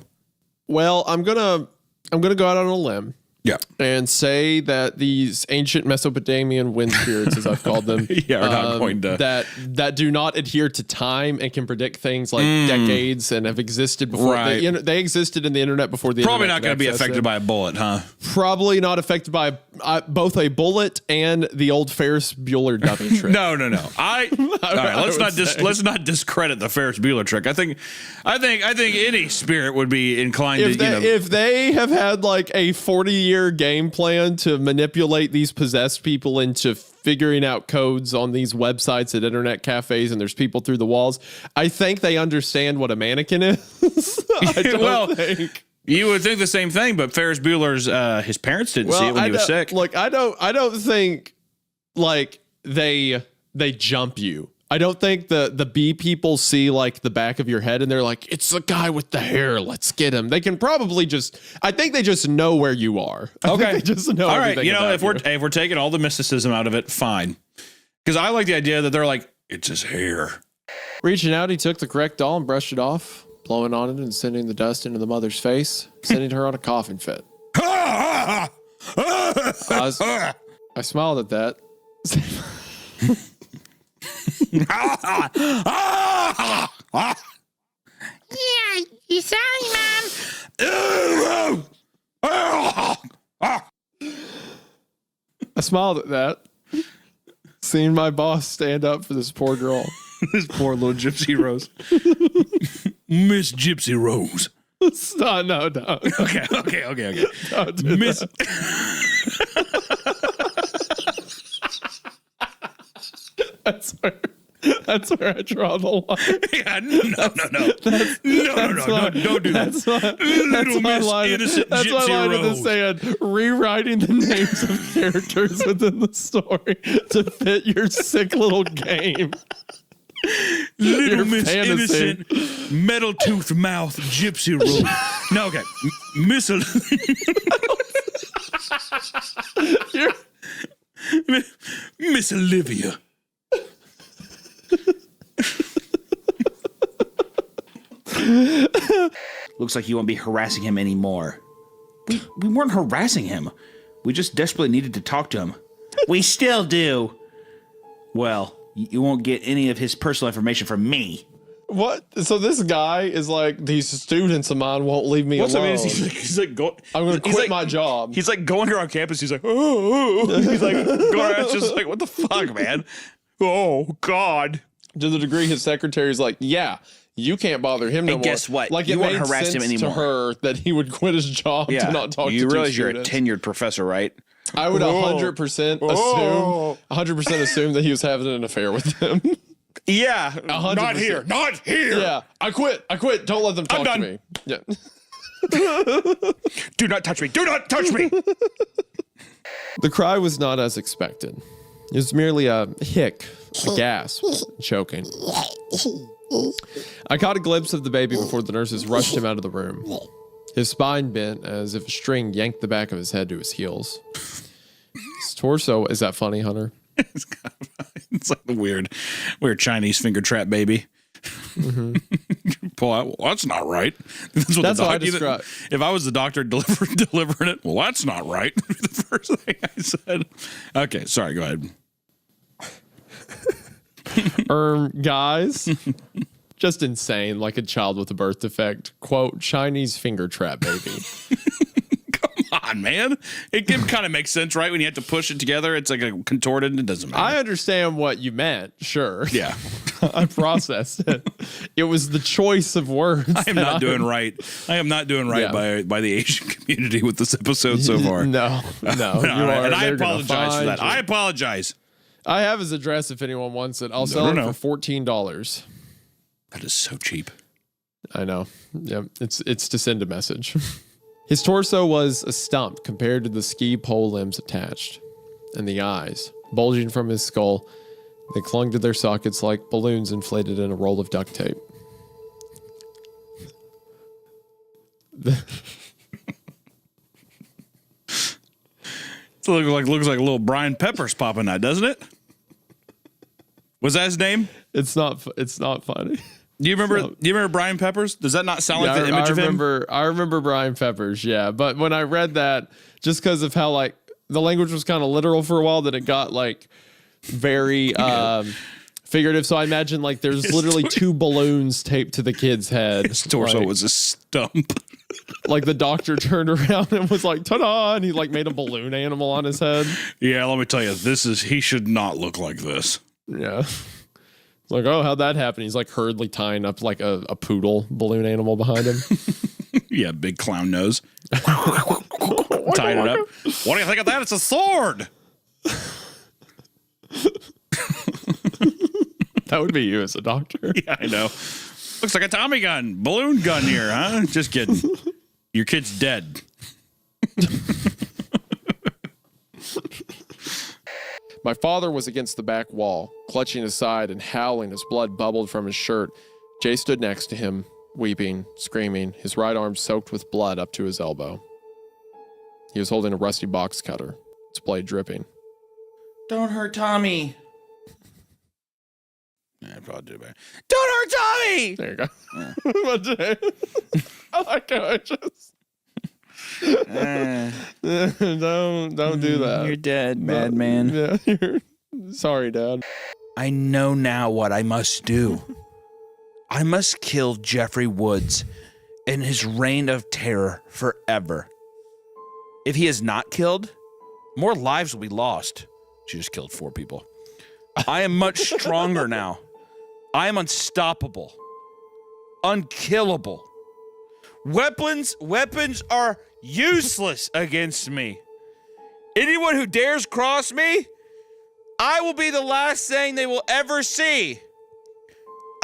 Well, I'm gonna go out on a limb. Yeah. And say that these ancient Mesopotamian wind spirits, as I've called them, are not going to that do not adhere to time and can predict things like decades and have existed before. Right. They existed in the internet before the Probably internet. not going to be affected by a bullet, huh? Probably not affected by both a bullet and the old Ferris Bueller dummy trick. No. All right, let's not discredit the Ferris Bueller trick. I think any spirit would be inclined if they have had like a 40-year game plan to manipulate these possessed people into figuring out codes on these websites at internet cafes, and there's people through the walls, I think they understand what a mannequin is. I don't think. You would think the same thing, but Ferris Bueller's his parents didn't see it when he was sick. Look, I don't think like they jump you. I don't think the bee people see like the back of your head and they're like, it's the guy with the hair, let's get him. They can probably I think they just know where you are. I think they just know. All right, if we're taking all the mysticism out of it, fine. Because I like the idea that they're like, it's his hair. Reaching out, he took the correct doll and brushed it off, blowing on it and sending the dust into the mother's face, sending her on a coughing fit. I smiled at that. Yeah, you sorry, Mom? I smiled at that. Seeing my boss stand up for this poor girl. This poor little Gypsy Rose. Miss Gypsy Rose. No. Okay. Don't do Miss. That's where I draw the line. Yeah, no. Don't do that. Little Miss Innocent That's my Gypsy line in the Rose. sand. Rewriting the names of characters within the story to fit your sick little game. Little Your Miss fantasy. Innocent, metal tooth mouth, Gypsy Rose. No, okay. Miss Olivia. Looks like you won't be harassing him anymore. We weren't harassing him. We just desperately needed to talk to him. We still do. Well, you won't get any of his personal information from me. What? So this guy is like, these students of mine won't leave me alone. He's like going. I'm going to quit my job. He's like going around campus. He's like, oh. He's like going around, just like, what the fuck, man? Oh God. To the degree his secretary is like, yeah, you can't bother him no more. And guess what? Like You it won't made harass him sense anymore. to her that he would quit his job to not talk to you two realize you're a students. tenured professor, right? I would 100% assume that he was having an affair with them. Yeah, 100%. Not here. Yeah, I quit. Don't let them talk to me. Yeah. Do not touch me. Do not touch me. The cry was not as expected. It was merely a hic, a gasp, choking. I caught a glimpse of the baby before the nurses rushed him out of the room. His spine bent as if a string yanked the back of his head to his heels. His torso, is that funny, Hunter? It's like the weird Chinese finger trap baby. Pull out. Well, that's not right. That's what I describe. If I was the doctor delivering it, well, that's not right. The first thing I said. Okay, sorry. Go ahead. Guys, just insane, like a child with a birth defect. Quote, Chinese finger trap baby. Come on, man. It kind of makes sense, right? When you have to push it together, it's like a contorted. It doesn't matter. I understand what you meant. Sure. Yeah. I processed it. It was the choice of words. I am not doing right. I am not doing right by the Asian community with this episode so far. No. You are. And I They're gonna apologize for that. find you. I apologize. I have his address if anyone wants it. I'll sell it for $14. That is so cheap. I know. Yep. It's to send a message. His torso was a stump compared to the ski pole limbs attached, and the eyes, bulging from his skull, they clung to their sockets like balloons inflated in a roll of duct tape. It looks like a little Brian Peppers popping out, doesn't it? Was that his name? It's not funny. Do you remember Brian Peppers? Does that not sound like the image of him? I remember Brian Peppers, yeah. But when I read that, just because of how like the language was kind of literal for a while, that it got like very figurative. So I imagine like there's literally two balloons taped to the kid's head. His torso was a stump. Like the doctor turned around and was like, ta-da, and he like made a balloon animal on his head. Yeah, let me tell you, he should not look like this. Yeah. It's like, oh, how'd that happen? He's like hurriedly tying up like a poodle balloon animal behind him. Yeah, big clown nose. Tying it up. What do you think of that? It's a sword. That would be you as a doctor. Yeah, I know. Looks like a Tommy gun, balloon gun here, huh? Just kidding. Your kid's dead. My father was against the back wall, clutching his side and howling as blood bubbled from his shirt. Jay stood next to him, weeping, screaming, his right arm soaked with blood up to his elbow. He was holding a rusty box cutter, its blade dripping. Don't hurt Tommy. Yeah, probably do better. Don't hurt Tommy. There you go. I like how I just... don't do that. You're dead, madman. Yeah, sorry, Dad. I know now what I must do. I must kill Jeffrey Woods and his reign of terror forever. If he is not killed, more lives will be lost. She just killed 4 people. I am much stronger now. I am unstoppable. Unkillable. Weapons are useless against me. Anyone who dares cross me, I will be the last thing they will ever see.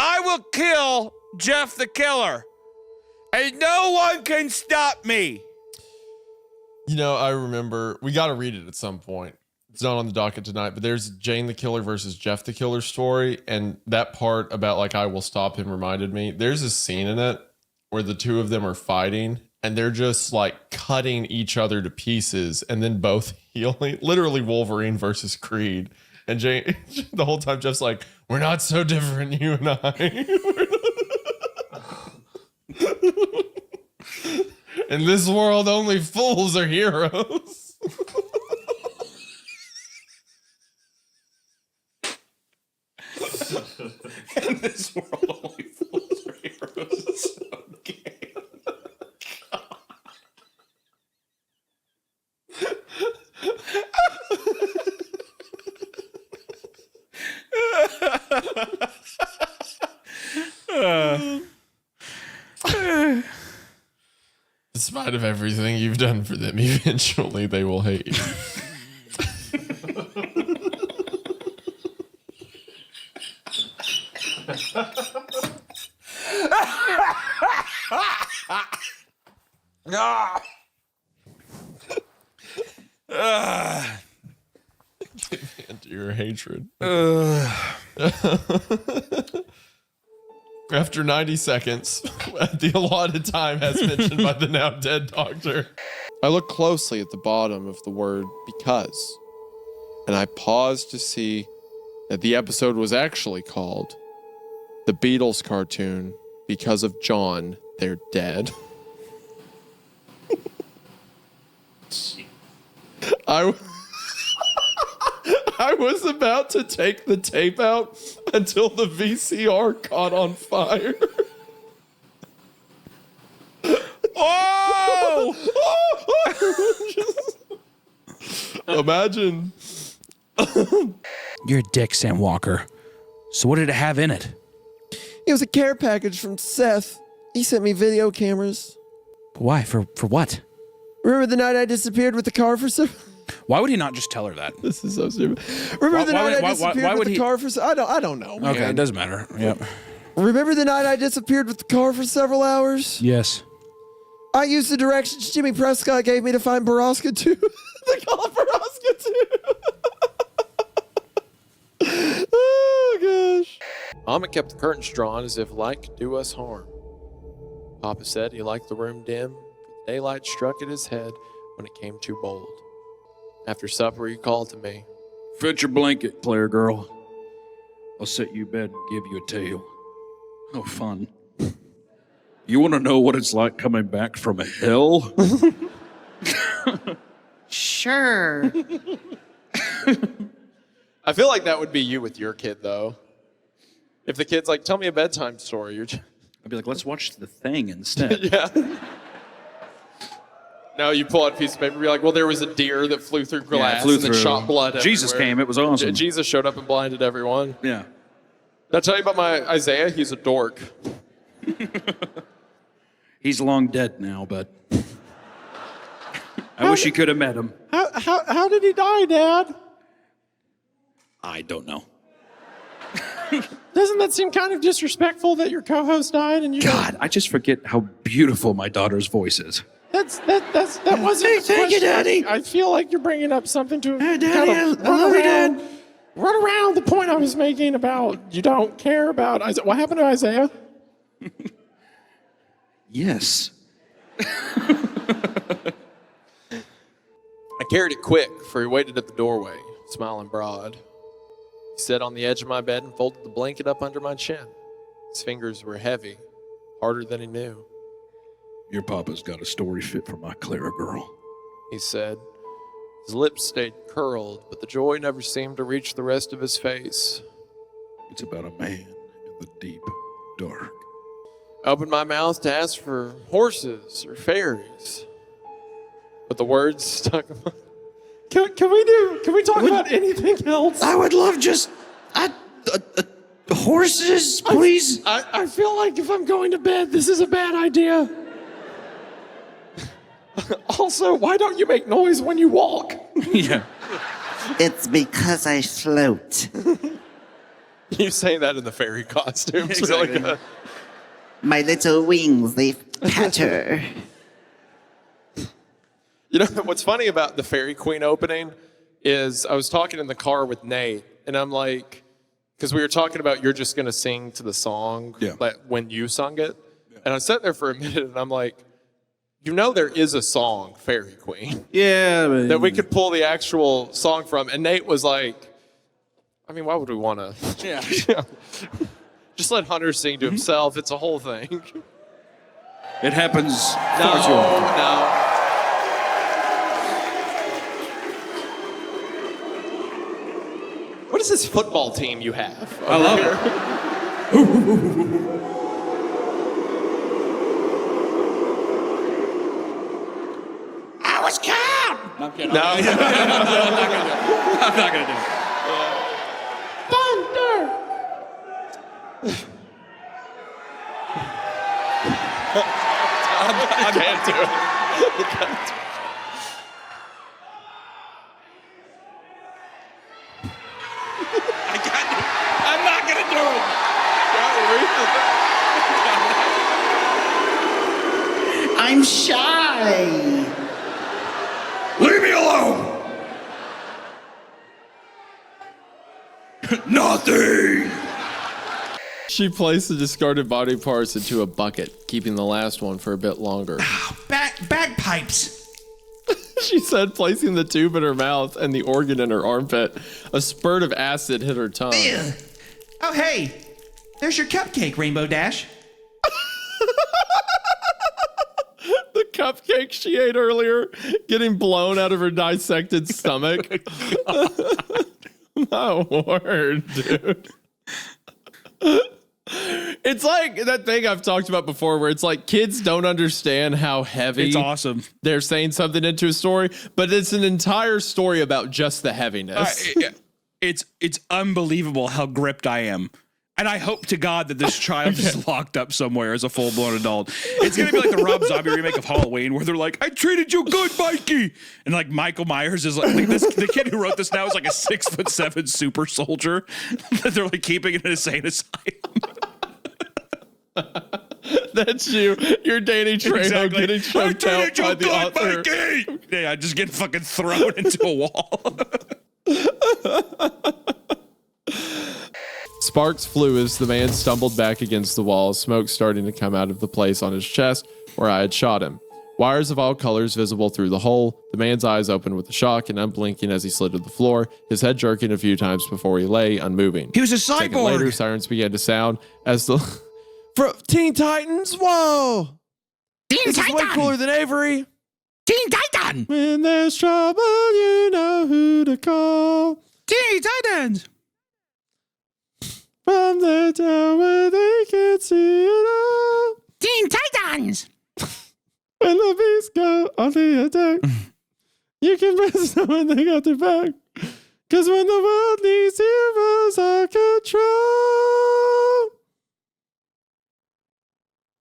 I will kill Jeff the Killer, and no one can stop me. You know, I remember, we got to read it at some point. It's not on the docket tonight, but there's Jane the Killer versus Jeff the Killer story. And that part about like, I will stop him reminded me, there's a scene in it where the two of them are fighting and they're just like cutting each other to pieces and then both healing, literally Wolverine versus Creed. And Jane, the whole time Jeff's like, we're not so different, you and I. In this world, only fools are heroes. In this world, only fools are heroes. It's so gay. In spite of everything you've done for them, eventually they will hate you. Into your hatred. After 90 seconds, the allotted time as mentioned by the now dead doctor. I looked closely at the bottom of the word because, and I paused to see that the episode was actually called The Beatles Cartoon Because of John, They're Dead. I was about to take the tape out until the VCR caught on fire. Oh! Imagine. You're a dick, Sam Walker. So what did it have in it? It was a care package from Seth. He sent me video cameras. Why? For what? Remember the night I disappeared with the car for some... Why would he not just tell her that? This is so stupid. Remember the night I disappeared with the car for... I don't know. Okay, man. it doesn't matter. Yep. Remember the night I disappeared with the car for several hours? Yes. I used the directions Jimmy Prescott gave me to find Baraska 2. They call it Baraska 2. Oh, gosh. Mama kept the curtains drawn as if light could do us harm. Papa said he liked the room dim, but the daylight struck at his head when it came too bold. After supper, he called to me. Fetch your blanket, Claire girl. I'll set you bed and give you a tale. Oh, fun. You want to know what it's like coming back from hell? Sure. I feel like that would be you with your kid, though. If the kid's like, tell me a bedtime story, you're just... I'd be like, let's watch The Thing instead. Yeah. No, you pull out a piece of paper and be like, well, there was a deer that flew through glass and then shot blood Jesus everywhere. came, it was awesome. Jesus showed up and blinded everyone. Yeah. Did I tell you about my Isaiah? He's a dork. He's long dead now, but I wish you could have met him. How did he die, Dad? I don't know. Doesn't that seem kind of disrespectful that your co-host died and you? God, I just forget how beautiful my daughter's voice is. That wasn't. Hey, thank you, Daddy. I feel like you're bringing up something to Daddy, kind of I love you, Dad. Run around the point I was making about you don't care about Isaiah. What happened to Isaiah? Yes. I carried it quick, for he waited at the doorway, smiling broad. He sat on the edge of my bed and folded the blanket up under my chin. His fingers were heavy, harder than he knew. Your papa's got a story fit for my Clara girl. He said. His lips stayed curled, but the joy never seemed to reach the rest of his face. It's about a man in the deep dark. I opened my mouth to ask for horses or fairies, but the words stuck in my... Can we talk about anything else? I would love just horses, please. I feel like if I'm going to bed, this is a bad idea. Also, why don't you make noise when you walk? Yeah. It's because I float. You say that in the fairy costume. It's really good. My little wings, they patter. You know, what's funny about the Fairy Queen opening is I was talking in the car with Nate, and I'm like, because we were talking about you're just going to sing to the song like, when you sung it. Yeah. And I sat there for a minute, and I'm like, you know there is a song, Fairy Queen. Yeah. That we could pull the actual song from. And Nate was like, I mean, why would we want to? Yeah. Just let Hunter sing to himself. It's a whole thing. It happens far too often. No. What is this football team you have? I love it. I was calm. I'm kidding. No. I'm not going to do it. Thunder. I can't do it. I'm not gonna do it. I'm shy. Leave me alone. Nothing. She placed the discarded body parts into a bucket, keeping the last one for a bit longer. Bagpipes. She said, placing the tube in her mouth and the organ in her armpit. A spurt of acid hit her tongue. Ugh. Oh, hey. There's your cupcake, Rainbow Dash. The cupcake she ate earlier, getting blown out of her dissected stomach. My word, dude. It's like that thing I've talked about before where it's like kids don't understand how heavy It's awesome. they're saying something into a story, but it's an entire story about just the heaviness. It's unbelievable how gripped I am. And I hope to God that this child is locked up somewhere as a full-blown adult. It's going to be like the Rob Zombie remake of Halloween where they're like, I treated you good, Mikey. And like Michael Myers is like this, the kid who wrote this now is like a 6'7" super soldier that they're like keeping in an insane asylum. That's you. You're Danny Trejo Exactly. getting choked out by the author. Mikey! Yeah, I just get fucking thrown into a wall. Sparks flew as the man stumbled back against the wall, smoke starting to come out of the place on his chest where I had shot him. Wires of all colors visible through the hole. The man's eyes opened with a shock and unblinking as he slid to the floor, his head jerking a few times before he lay unmoving. He was a Second cyborg. later, sirens began to sound as the Teen Titans. Whoa! Teen This is way Titan! cooler than Avery. Teen Titan! When there's trouble, you know who to call. Teen Titans. From the town where they can't see it all. Teen Titans! When the beasts go on the attack, you can press them when they got their back. Cause when the world needs heroes on control.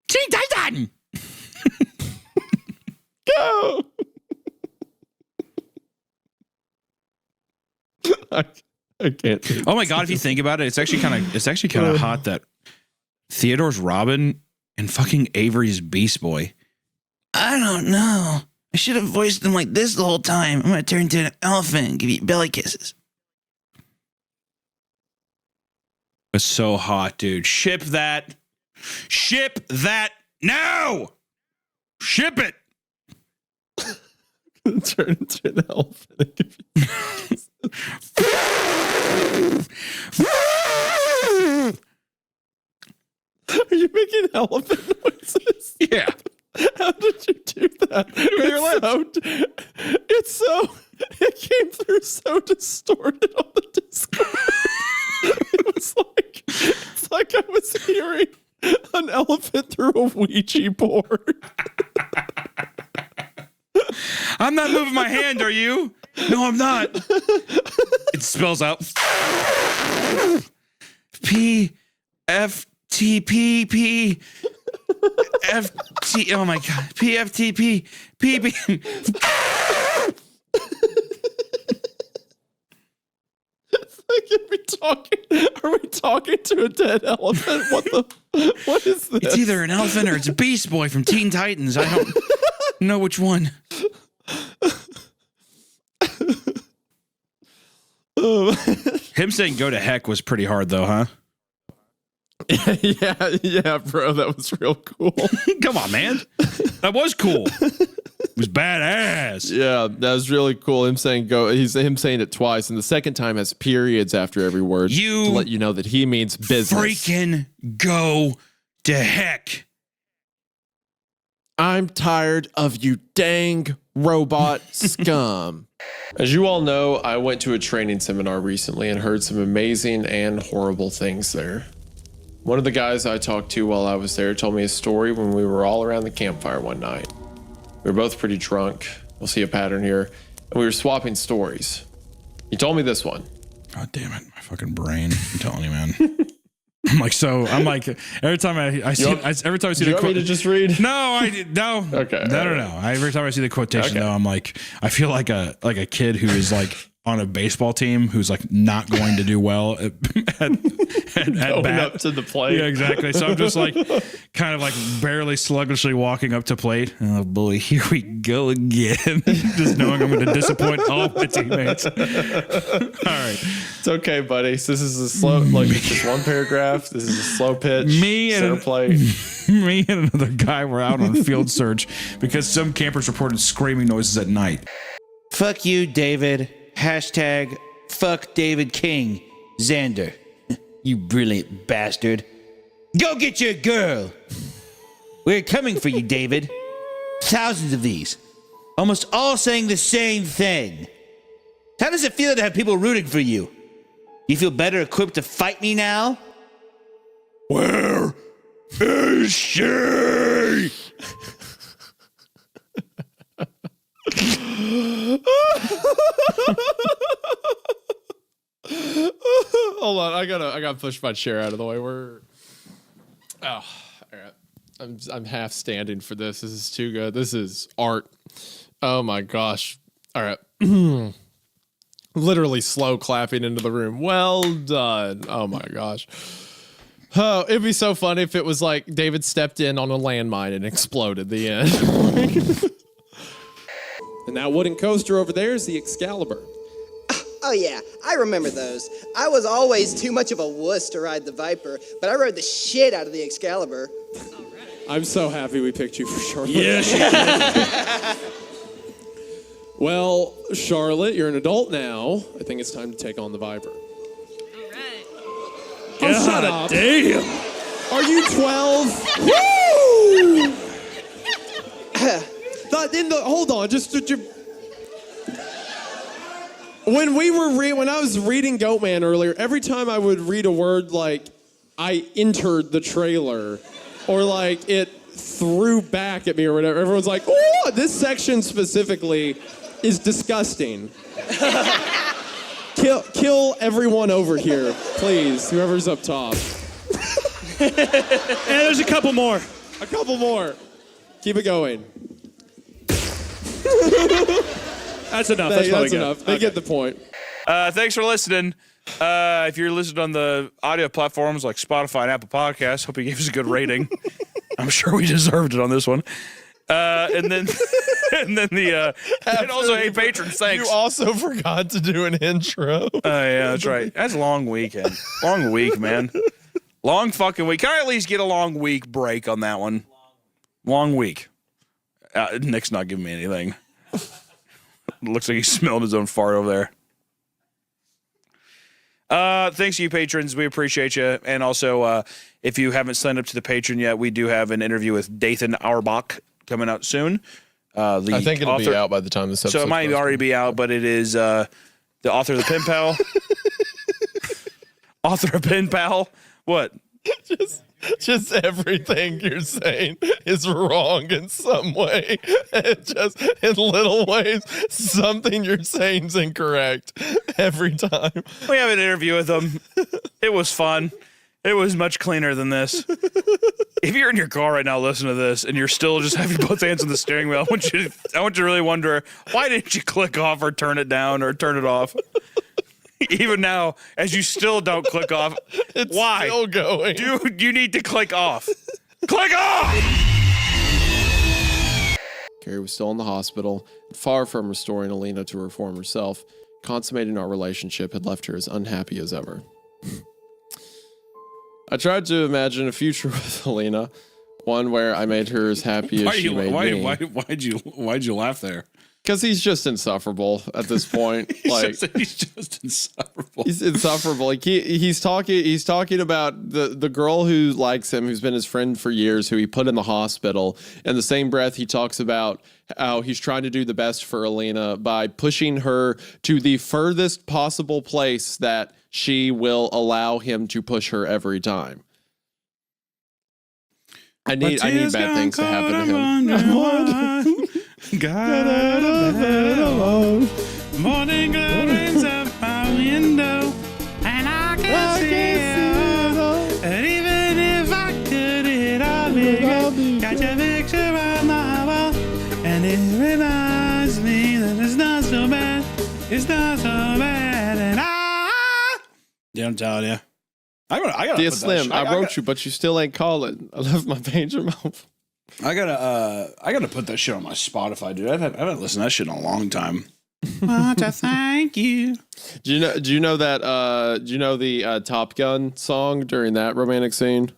Teen Titan! Go! I can't. Oh my God! If you think about it, it's actually kind of hot that Theodore's Robin and fucking Avery's Beast Boy. I don't know. I should have voiced them like this the whole time. I'm gonna turn into an elephant and give you belly kisses. It's so hot, dude. Ship that. Ship that now. Ship it. Turn into an elephant and give you Are you making elephant noises? Yeah. How did you do that? It came through so distorted on the Discord. It's like I was hearing an elephant through a Ouija board. I'm not moving my hand, are you? No, I'm not. It spells out P F T P P F T. Oh my God. P F T P P P. Are we talking to a dead elephant? What is this? It's either an elephant or it's a Beast Boy from Teen Titans. I don't know which one. Him saying "go to heck" was pretty hard, though, huh? Yeah, bro, that was real cool. Come on, man, that was cool. It was badass. Yeah, that was really cool. Him saying "go," him saying it twice, and the second time has periods after every word to let you know that he means business. Freaking go to heck! I'm tired of you dang robot scum. As you all know, I went to a training seminar recently and heard some amazing and horrible things there. One of the guys I talked to while I was there told me a story when we were all around the campfire one night. We were both pretty drunk. We'll see a pattern here. And we were swapping stories. He told me this one. God damn it. My fucking brain. I'm telling you, man. I'm like, every time I see the quote. To just read? No, no. Okay. No. Every time I see the quotation, though, I'm like, I feel like a kid who is like on a baseball team who's like not going to do well at bat. Up to the plate. Yeah, exactly. So I'm just like kind of like barely sluggishly walking up to plate. Oh boy, here we go again. Just knowing I'm going to disappoint all my teammates. All right. It's okay, buddy. So this is a slow, like just one paragraph. This is a slow pitch. Center plate. Me and another guy were out on field search because some campers reported screaming noises at night. Fuck you, David. Hashtag fuck David King. Xander. You brilliant bastard. Go get your girl. We're coming for you, David. Thousands of these. Almost all saying the same thing. How does it feel to have people rooting for you? You feel better equipped to fight me now? Where Is she? Hold on, I gotta push my chair out of the way. All right. I'm half standing for this. This is too good. This is art. Oh my gosh. All right. Literally slow clapping into the room. Well done. Oh my gosh. Oh, it'd be so funny if it was like David stepped in on a landmine and exploded the end. And that wooden coaster over there is the Excalibur. Oh yeah, I remember those. I was always too much of a wuss to ride the Viper, but I rode the shit out of the Excalibur. I'm so happy we picked you for Charlotte. Yes, Well, Charlotte, you're an adult now. I think it's time to take on the Viper. God Oh, shut up. damn. Are you 12? Woo! Hold on, when I was reading Goatman earlier, every time I would read a word like I entered the trailer or like it threw back at me or whatever, everyone's like, oh, this section specifically is disgusting. Kill everyone over here, please, whoever's up top. And there's a couple more. A couple more. Keep it going. That's enough. That's good. enough. They get the point. Thanks for listening. If you're listening on the audio platforms like Spotify and Apple Podcasts, hope you gave us a good rating. I'm sure we deserved it on this one. And then also, hey, patrons, thanks. You also forgot to do an intro. Oh, yeah, that's right. That's a long weekend. Long week, man. Long fucking week. Can I at least get a long week break on that one? Long week. Nick's not giving me anything. Looks like he's smelling his own fart over there. Thanks to you patrons. We appreciate you. And also, if you haven't signed up to the Patreon yet, we do have an interview with Dathan Auerbach coming out soon. I think it'll be out by the time this episode. So it might already be out, but it is the author of the Pen Pal. Author of Pen Pal. What? Just everything you're saying is wrong in some way. Just in little ways, something you're saying is incorrect every time. We have an interview with him. It was fun. It was much cleaner than this. If you're in your car right now listening to this and you're still just having both hands on the steering wheel, I want you to really wonder, why didn't you click off or turn it down or turn it off? Even now, as you still don't click off, it's why? Still going. Dude, you need to click off. Click off! Carrie was still in the hospital, far from restoring Alina to her former self. Consummating our relationship had left her as unhappy as ever. I tried to imagine a future with Alina, one where I made her as happy as she made me. Why'd you laugh there? Because he's just insufferable at this point. He's just insufferable. He's insufferable. Like he's talking about the girl who likes him, who's been his friend for years, who he put in the hospital. In the same breath, he talks about how he's trying to do the best for Alina by pushing her to the furthest possible place that she will allow him to push her every time. I need bad things to happen to him. Got out of bed alone. Morning glories up my window, and I can see it all. And even if I could, it all be good. Got your picture on the wall, and it reminds me that it's not so bad. It's not so bad, and yeah, I'm telling you. I gotta Dear put that Slim, shit- I wrote you, but you still ain't calling. I left my pager mouth. I gotta put that shit on my Spotify, dude. I haven't listened to that shit in a long time. Want to thank you. Do you know the Top Gun song during that romantic scene?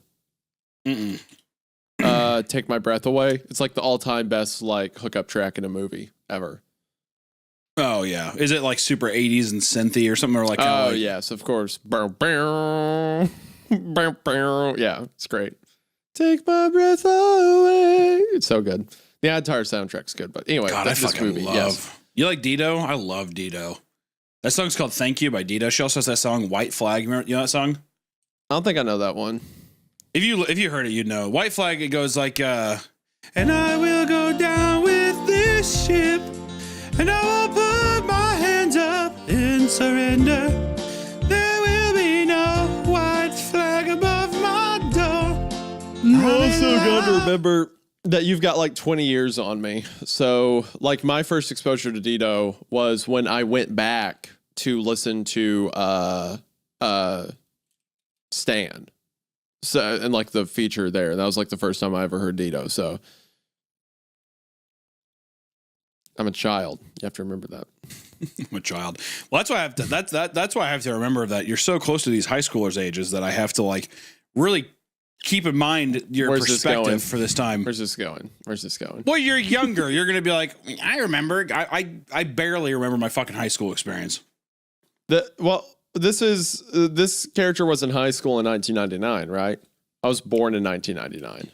Take My Breath Away. It's like the all-time best like hookup track in a movie ever. Oh yeah, is it like super 80s and synthy or something, or like? Yes, of course. Yeah, it's great. Take my breath away. It's so good. The entire soundtrack's good, but anyway, God, that's I this fucking movie. love. Yes. You like Dido? I love Dido. That song's called "Thank You" by Dido. She also has that song "White Flag." You know that song? I don't think I know that one. If you heard it, you'd know. White Flag, it goes like, and I will go down with this ship, and I will put my hands up in surrender. There will be no white flag above my door. You also got to remember that you've got like 20 years on me. So, like, my first exposure to Dido was when I went back to listen to Stand. So, and like the feature there. That was like the first time I ever heard Dido. So, I'm a child. You have to remember that. I'm a child. Well, that's why I have to. That's why I have to remember that you're so close to these high schoolers' ages that I have to like really keep in mind your perspective for this time. Where's this going? Well, you're younger. You're going to be like, I remember. I barely remember my fucking high school experience. This character was in high school in 1999, right? I was born in 1999.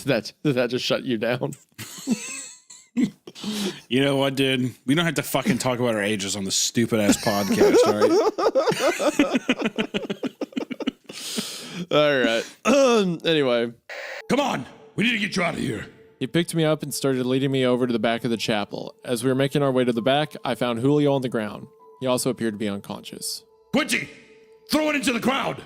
Did that just shut you down? You know what, dude? We don't have to fucking talk about our ages on this stupid ass podcast, all right? All right. Anyway. Come on. We need to get you out of here. He picked me up and started leading me over to the back of the chapel. As we were making our way to the back, I found Julio on the ground. He also appeared to be unconscious. Quincy, throw it into the crowd.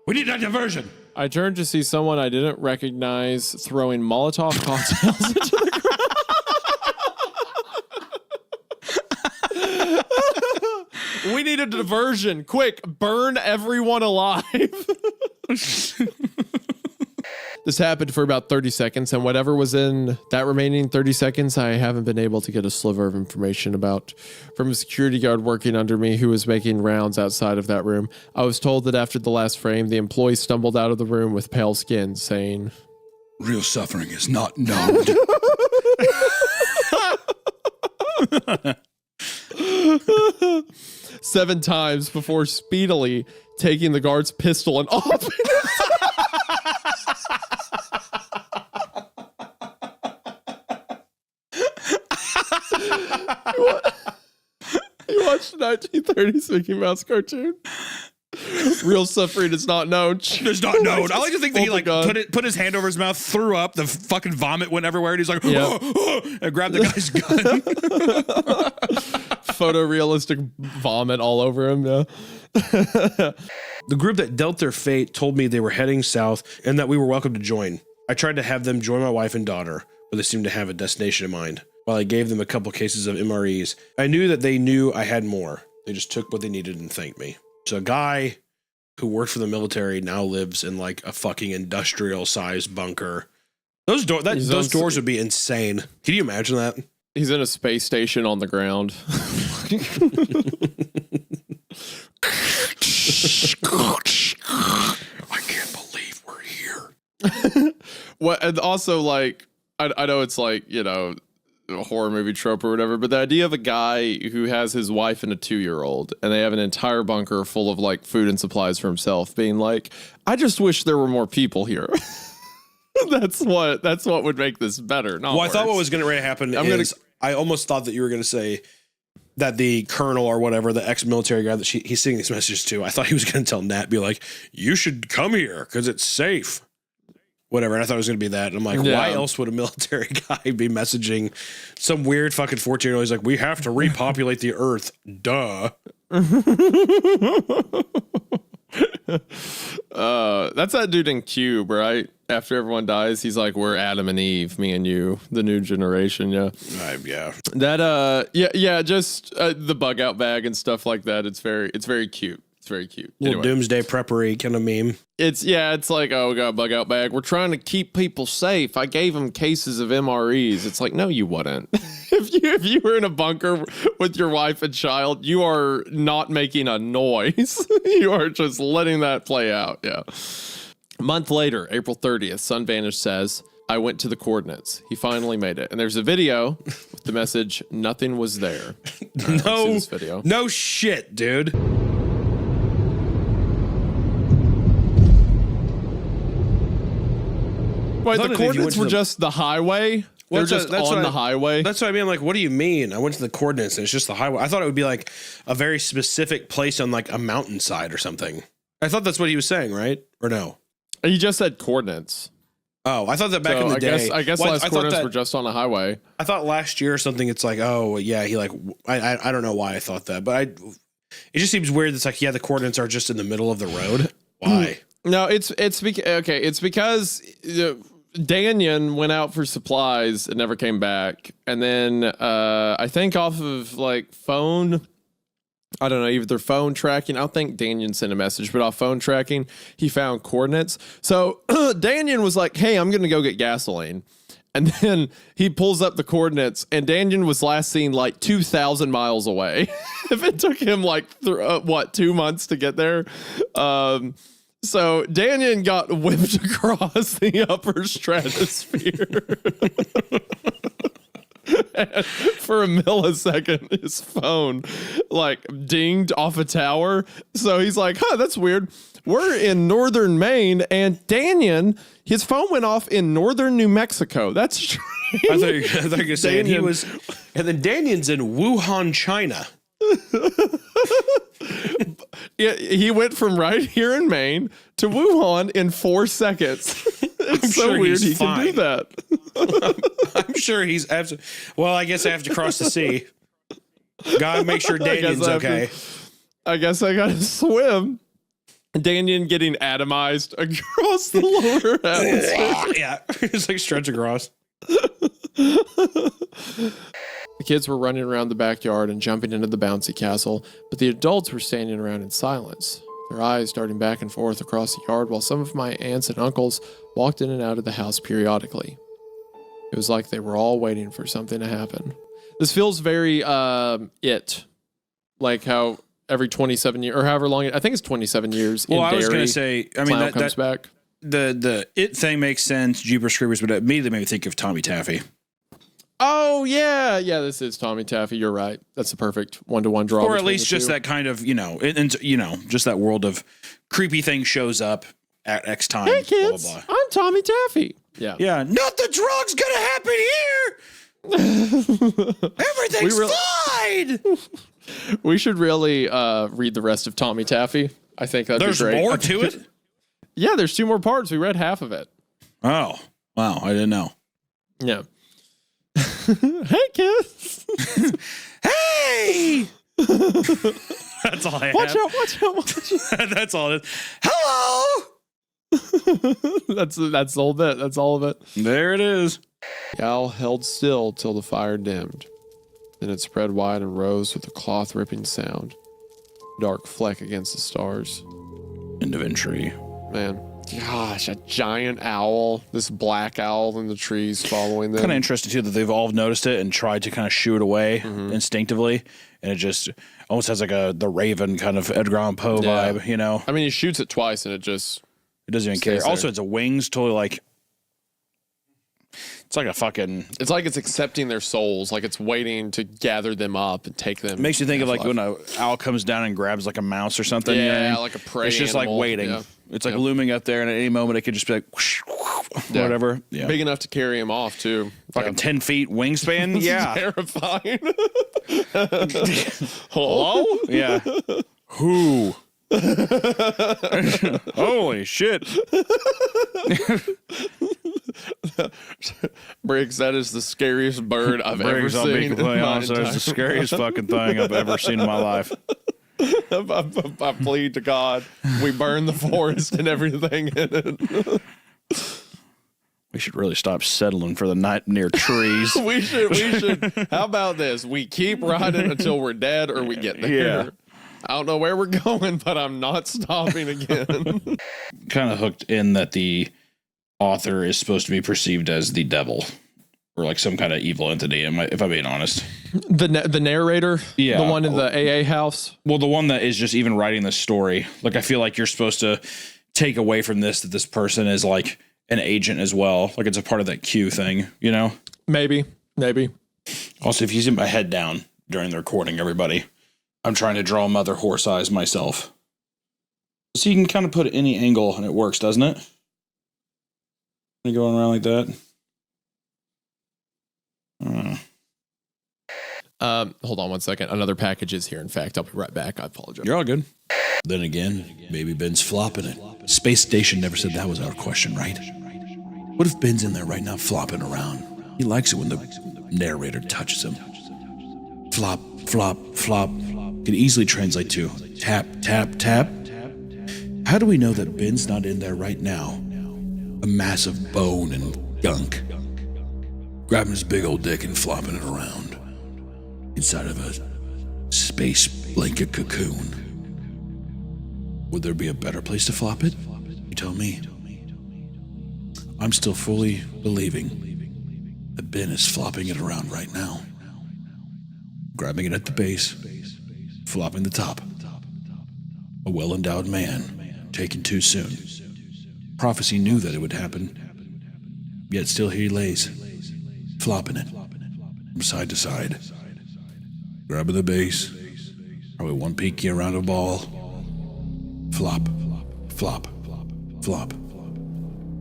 We need that diversion. I turned to see someone I didn't recognize throwing Molotov cocktails into the crowd. We need a diversion. Quick, burn everyone alive. This happened for about 30 seconds, and whatever was in that remaining 30 seconds, I haven't been able to get a sliver of information about. From a security guard working under me who was making rounds outside of that room, I was told that after the last frame, the employee stumbled out of the room with pale skin, saying, "Real suffering is not known." 7 times before speedily taking the guard's pistol and off. You watched the 1930s Mickey Mouse cartoon? Real suffering is not known. It's not known. I like to think that he like put his hand over his mouth, threw up, the fucking vomit went everywhere, and he's like, and grabbed the guy's gun. Photorealistic vomit all over him. Yeah. The group that dealt their fate told me they were heading south and that we were welcome to join. I tried to have them join my wife and daughter, but they seemed to have a destination in mind. While I gave them a couple cases of MREs, I knew that they knew I had more. They just took what they needed and thanked me. So a guy who worked for the military now lives in like a fucking industrial sized bunker. Those doors would be insane. Can you imagine that? He's in a space station on the ground. I can't believe we're here. What? And also, like, I know it's like, you know, a horror movie trope or whatever, but the idea of a guy who has his wife and a 2-year-old and they have an entire bunker full of like food and supplies for himself being like, I just wish there were more people here. That's what would make this better. Not worse. I thought what was going to happen I almost thought that you were going to say that the colonel or whatever, the ex-military guy that he's sending these messages to, I thought he was going to tell Nat, be like, you should come here because it's safe. Whatever. And I thought it was going to be that. And I'm like, why else would a military guy be messaging some weird fucking 14-year-old? He's like, we have to repopulate the earth. Duh. That's that dude in Cube, right? After everyone dies, he's like, we're Adam and Eve, me and you, the new generation. Yeah. Yeah. That, just the bug out bag and stuff like that. It's very cute. It's very cute. Little doomsday preppery kind of meme. It's like, oh, we got a bug out bag. We're trying to keep people safe. I gave them cases of MREs. It's like, no, you wouldn't. If you were in a bunker with your wife and child, you are not making a noise. You are just letting that play out. Yeah. A month later, April 30th, Sun Vanish says, I went to the coordinates. He finally made it. And there's a video with the message, nothing was there. Right, no shit, dude. Wait, the coordinates were just the highway? They're Well, just that's on what the highway. That's what I mean. I'm like, what do you mean? I went to the coordinates and it's just the highway. I thought it would be like a very specific place on like a mountainside or something. I thought that's what he was saying, right? Or no? He just said coordinates. Oh, I thought that back in the day. I guess last coordinates were just on a highway. I thought last year or something. It's like, oh yeah, he like. I don't know why I thought that, but it just seems weird. It's like, yeah, the coordinates are just in the middle of the road. Why? No, it's because Danyon went out for supplies and never came back, and then I think off of like phone. I don't know, either phone tracking. I don't think Danyon sent a message, but off phone tracking, he found coordinates. So Danyon was like, hey, I'm going to go get gasoline. And then he pulls up the coordinates, and Danyon was last seen like 2,000 miles away. If it took him like, 2 months to get there. So Danyon got whipped across the upper stratosphere. And for a millisecond, his phone like dinged off a tower. So he's like, that's weird. We're in northern Maine, and Danyon, his phone went off in northern New Mexico. That's strange. I thought you were saying he was, and then Danyon's in Wuhan, China. Yeah, he went from right here in Maine to Wuhan in 4 seconds. It's so sure weird he's he can do fine. that. I'm sure he's absolutely. Well, I guess I have to cross the sea. Gotta make sure Danyon's okay. I guess I gotta swim. Danyon getting atomized across the lower atmosphere. Yeah, it's like stretch across. The kids were running around the backyard and jumping into the bouncy castle, but the adults were standing around in silence, their eyes darting back and forth across the yard while some of my aunts and uncles walked in and out of the house periodically. It was like they were all waiting for something to happen. This feels very It. Like how every 27 years, or however long, I think it's 27 years. Well, in I was Derry, going to say, I mean, Clown that comes back. The It thing makes sense, Jeepers Creepers, but it immediately made me think of Tommy Taffy. Oh, yeah. Yeah, this is Tommy Taffy. You're right. That's the perfect one-to-one draw. Or at least just that kind of, just that world of creepy thing shows up at X time. Hey, kids. Blah, blah, blah. I'm Tommy Taffy. Yeah. Yeah. Not the drugs gonna happen here. Everything's fine. We should really read the rest of Tommy Taffy. I think that'd There's be great. more to it? Yeah, there's 2 more parts. We read half of it. Oh, wow. I didn't know. Yeah. Hey, kids. Hey. That's all I have. Watch out. That's all it is. Hello. That's the whole bit. That's all of it. There it is. The owl held still till the fire dimmed. Then it spread wide and rose with a cloth-ripping sound. Dark fleck against the stars. End of entry. Man. Gosh, a giant owl. This black owl in the trees following them. Kind of interesting too that they've all noticed it and tried to kind of shoo it away instinctively, and it just almost has like the Raven kind of Edgar Allan Poe vibe, you know. I mean, he shoots it twice and it doesn't even care. stays there. Also, its wings totally like it's like a fucking. It's like it's accepting their souls, like it's waiting to gather them up and take them. It makes you think of like when an owl comes down and grabs like a mouse or something. Yeah, you know what I mean? like a prey It's just animal. like waiting. Yeah. It's like looming up there, and at any moment it could just be like whoosh, Yeah. whatever. Yeah. Big enough to carry him off too. Fucking 10 feet wingspan. This is Yeah. terrifying. Hello? Yeah. Who? Holy shit. Briggs, that is the scariest bird I've ever Briggs, I'll be seen. completely honest, that's the scariest fucking thing I've ever seen in my life. I plead to God, we burn the forest and everything in it. We should really stop settling for the night near trees. we should. How about this? We keep riding until we're dead or we get there. Yeah. I don't know where we're going, but I'm not stopping again. Kind of hooked in that the author is supposed to be perceived as the devil or like some kind of evil entity, if I'm being honest. The narrator? Yeah. The one in the AA house? Well, the one that is just even writing this story. Like, I feel like you're supposed to take away from this that this person is like an agent as well. Like, it's a part of that Q thing, you know? Maybe. Also, if you see my head down during the recording, everybody, I'm trying to draw mother horse eyes myself. So you can kind of put any angle and it works, doesn't it? You going around like that? Hold on one second. Another package is here. In fact, I'll be right back. I apologize. You're all good. Then again, maybe Ben's flopping it. Space Station never said that was our question, right? What if Ben's in there right now flopping around? He likes it when the narrator touches him. Flop, flop, flop can easily translate to tap, tap, tap. How do we know that Ben's not in there right now? A mass of bone and gunk. Grabbing his big old dick and flopping it around inside of a space blanket cocoon. Would there be a better place to flop it? You tell me. I'm still fully believing that Ben is flopping it around right now. Grabbing it at the base, flopping the top. A well-endowed man, taken too soon. Prophecy knew that it would happen, yet still here he lays, flopping it from side to side. Grabbing the base, probably one peeky around a ball. Flop, flop, flop.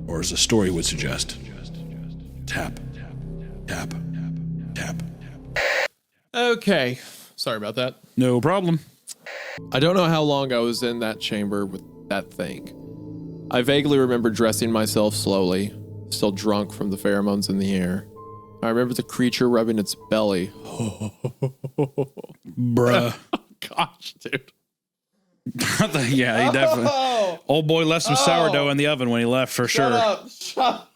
Or as the story would suggest, tap, tap, tap. Okay. Sorry about that. No problem. I don't know how long I was in that chamber with that thing. I vaguely remember dressing myself slowly, still drunk from the pheromones in the air. I remember the creature rubbing its belly. Bruh. Gosh, dude. Yeah, he definitely. Old boy left some sourdough in the oven when he left, for sure. Shut up.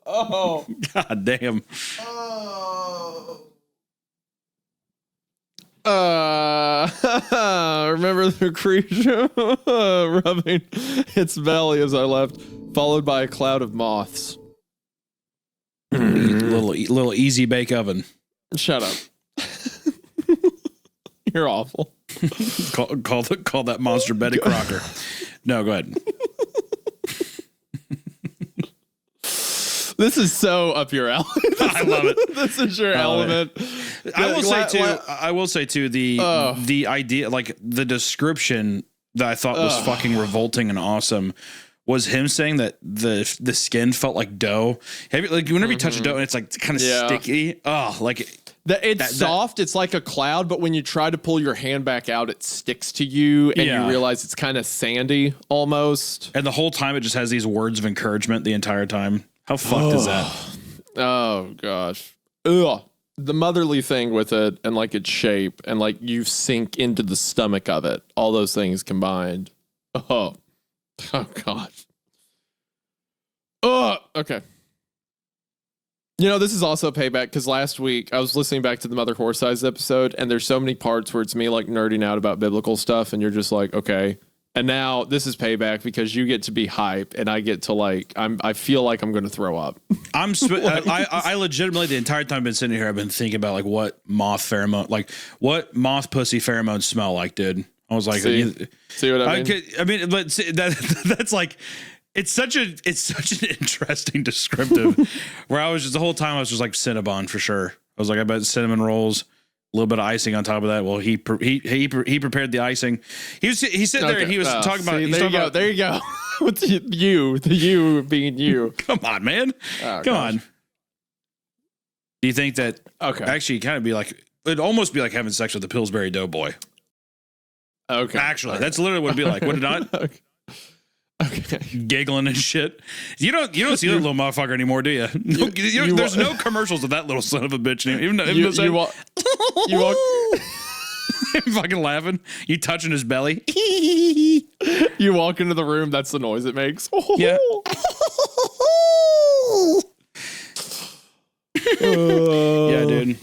Oh. God damn. Remember the creature rubbing its belly as I left, followed by a cloud of moths. little easy bake oven. Shut up. You're awful. call that monster Betty Crocker. No, go ahead. This is so up your alley. I love it. This is your element. I will say too the idea, like the description that I thought was fucking revolting and awesome was him saying that the skin felt like dough. Like whenever you touch a dough and it's like kind of sticky. Oh, like it's soft. It's like a cloud, but when you try to pull your hand back out, it sticks to you, and you realize it's kind of sandy almost. And the whole time, it just has these words of encouragement the entire time. How fucked is that? Oh gosh. Ugh. The motherly thing with it, and like its shape, and like you sink into the stomach of it. All those things combined. Oh God. Oh, okay. You know, this is also payback because last week I was listening back to the Mother Horse Size episode, and there's so many parts where it's me like nerding out about biblical stuff, and you're just like, okay. And now this is payback because you get to be hype, and I get to like, I feel like I'm going to throw up. I legitimately the entire time I've been sitting here, I've been thinking about like what moth pussy pheromones smell like, dude. I was like, see what I mean? But see, that's like. It's such an interesting descriptive where I was just the whole time I was just like Cinnabon for sure. I was like, I bet cinnamon rolls, a little bit of icing on top of that. Well, he prepared the icing. He sitting there and he was talking about. There you go. What's the you being you? Come on, man. Come on. Do you think that? Okay. Actually, kind of be like it'd almost be like having sex with the Pillsbury Doughboy. Okay. Actually, that's literally what it'd be like. Would it not? Okay. Giggling and shit. You don't see that little motherfucker anymore, do you? There's no commercials of that little son of a bitch. Even though you walk fucking laughing. You touching his belly. You walk into the room. That's the noise it makes. Yeah. Yeah, dude.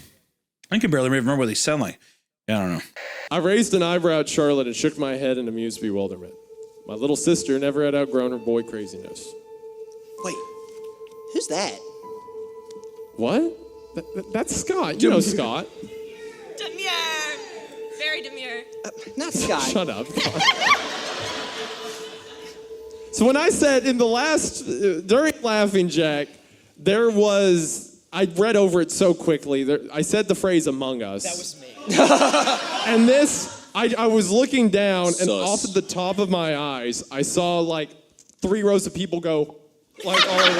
I can barely remember what they sound like. Yeah, I don't know. I raised an eyebrow at Charlotte and shook my head in amused bewilderment. My little sister never had outgrown her boy craziness. Wait, who's that? What? That's Scott. You know Scott. Demure. Very demure. Not Scott. Shut up. So when I said in the last, during Laughing Jack, I read over it so quickly. I said the phrase Among Us. That was me. And this... I was looking down, and off at the top of my eyes, I saw like 3 rows of people go like all at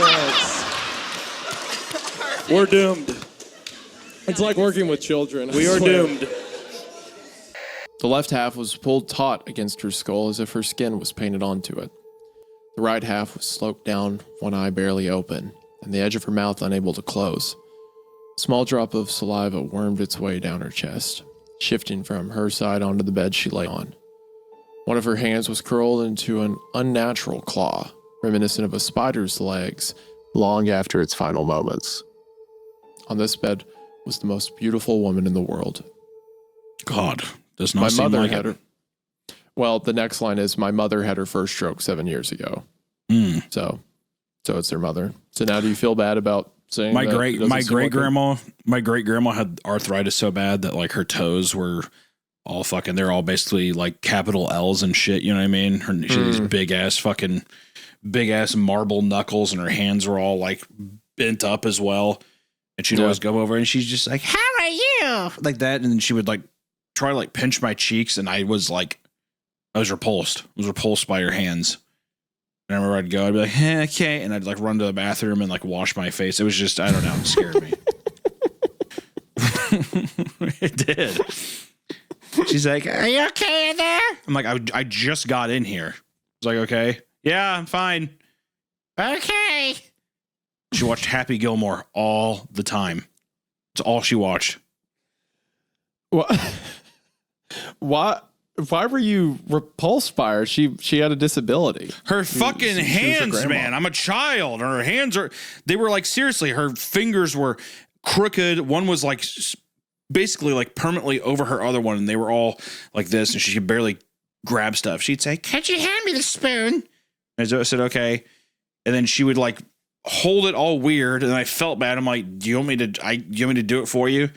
once. We're doomed. It's like working with children. We are doomed. The left half was pulled taut against her skull as if her skin was painted onto it. The right half was sloped down, one eye barely open, and the edge of her mouth unable to close. A small drop of saliva wormed its way down her chest, shifting from her side onto the bed she lay on. One of her hands was curled into an unnatural claw, reminiscent of a spider's legs, long after its final moments. On this bed was the most beautiful woman in the world. God, does not My seem mother like had it. her. Well, the next line is, my mother had her first stroke 7 years ago. So it's their mother. So now do you feel bad about saying My that it great doesn't seem like her? my great grandma had arthritis so bad that like her toes were all fucking, they're all basically like capital L's and shit, you know what I mean? She had these big ass marble knuckles, and her hands were all like bent up as well. And she'd always go over and she's just like, How are you? like that, and then she would like try to like pinch my cheeks, and I was repulsed. I was repulsed by her hands. And I remember I'd go, I'd be like, okay, and I'd like run to the bathroom and like wash my face. It was just, I don't know, it scared me. It did. She's like, Are you okay in there? I'm like, I just got in here. I was like, okay, yeah, I'm fine. Okay. She watched Happy Gilmore all the time. It's all she watched. Why were you repulsed by her? She had a disability. Her fucking hands, man. I'm a child. Her hands they were like, seriously, her fingers were crooked. One was like basically like permanently over her other one, and they were all like this, and she could barely grab stuff. She'd say, Could you hand me the spoon? and so I said, okay. And then she would like hold it all weird, and I felt bad. I'm like, do you want me to do it for you?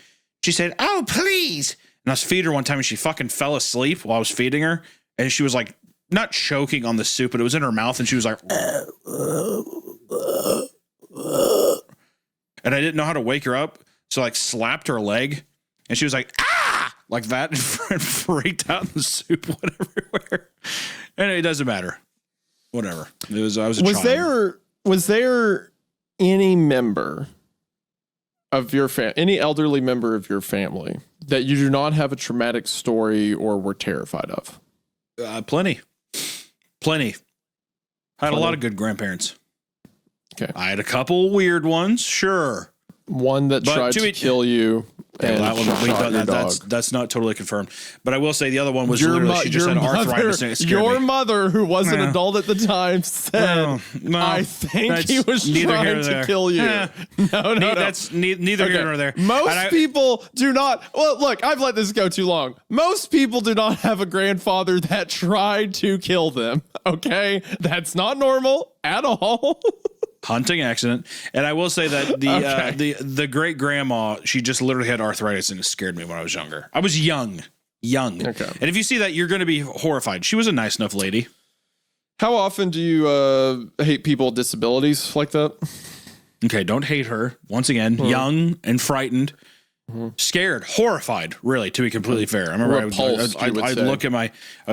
She said, Oh, please. and I was feeding her one time, and she fucking fell asleep while I was feeding her, and she was like not choking on the soup, but it was in her mouth, and she was like, and I didn't know how to wake her up, so I like slapped her leg, and she was like, ah, like that, and freaked out, and the soup went everywhere. And it doesn't matter, whatever. I was a child. Was there any member of your any elderly member of your family that you do not have a traumatic story or were terrified of? Plenty. I had a lot of good grandparents. Okay. I had a couple weird ones, sure. One that tried to kill you. Yeah, And shot your dog. that's not totally confirmed. But I will say the other one was literally she just had arthritis and it scared Your me. mother, who was an Yeah. adult at the time, said, No, I think that's he was neither here trying nor to there. kill you. Yeah. No. That's neither here nor there. Most people do not. Well, look, I've let this go too long. Most people do not have a grandfather that tried to kill them. Okay? That's not normal at all. Hunting accident. And I will say that the great grandma, she just literally had arthritis and it scared me when I was younger. I was young. Okay. And if you see that, you're going to be horrified. She was a nice enough lady. How often do you hate people with disabilities like that? Okay, don't hate her. Once again, young and frightened, scared, horrified. Really, to be completely fair, I remember I'd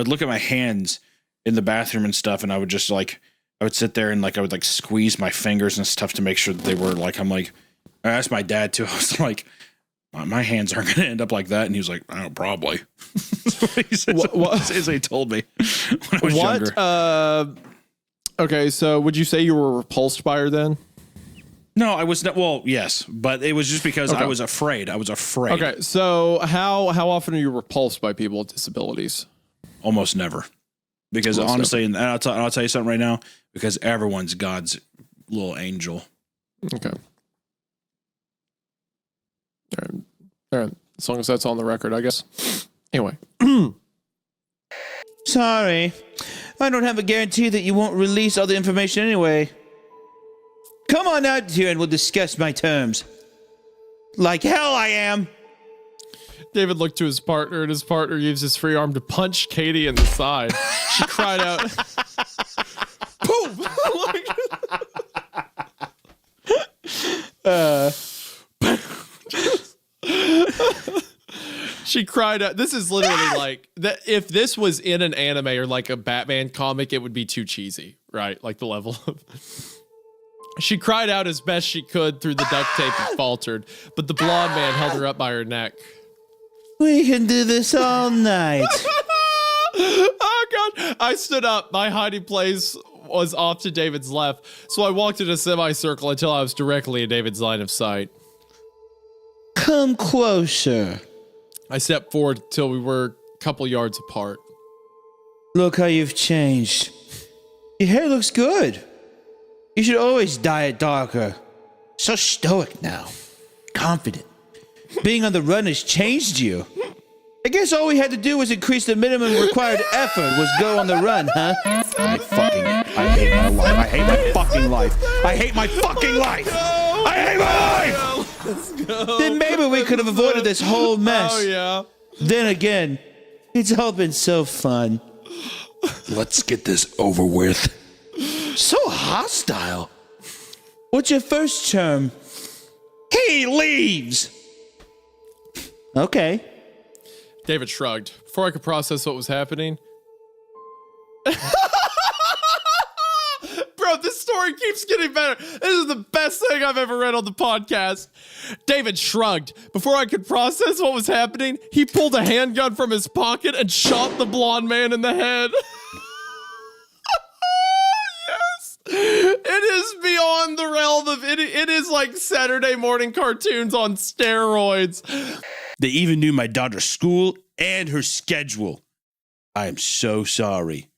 look at my hands in the bathroom and stuff, and I would just like I would sit there and like I would like squeeze my fingers and stuff to make sure that they were like I asked my dad too. I was like, my hands aren't going to end up like that, and he was like, I don't probably. He said, as he told me when I was younger. Okay, so would you say you were repulsed by her then? No, I was not. Well, yes, but it was just because I was afraid. I was afraid. Okay, so how often are you repulsed by people with disabilities? Almost never, because honestly, and I'll tell you something right now, because everyone's God's little angel. Okay. All right. As long as that's on the record, I guess. Anyway. Sorry. I don't have a guarantee that you won't release all the information anyway. Come on out here and we'll discuss my terms. Like hell I am. David looked to his partner, and his partner used his free arm to punch Katie in the side. She cried out, "Poof!" She cried out. This is literally like that. If this was in an anime or like a Batman comic, it would be too cheesy, right? Like the level of. She cried out as best she could through the duct tape and faltered, but the blonde man held her up by her neck. We can do this all night. Oh, God. I stood up. My hiding place was off to David's left, so I walked in a semicircle until I was directly in David's line of sight. Come closer. I stepped forward till we were a couple yards apart. Look how you've changed. Your hair looks good. You should always dye it darker. So stoic now. Confident. Being on the run has changed you. I guess all we had to do was increase the minimum required effort was go on the run, huh? I hate my life. I hate my fucking life. I hate my fucking life. I hate my life. Let's go. Then maybe we could have avoided this whole mess. Oh, yeah. Then again, it's all been so fun. Let's get this over with. So hostile. What's your first term? He leaves. Okay. David shrugged. Before I could process what was happening. Bro, this story keeps getting better. This is the best thing I've ever read on the podcast. David shrugged. Before I could process what was happening, he pulled a handgun from his pocket and shot the blonde man in the head. Yes. It is beyond the realm of it. It is like Saturday morning cartoons on steroids. They even knew my daughter's school and her schedule. I am so sorry.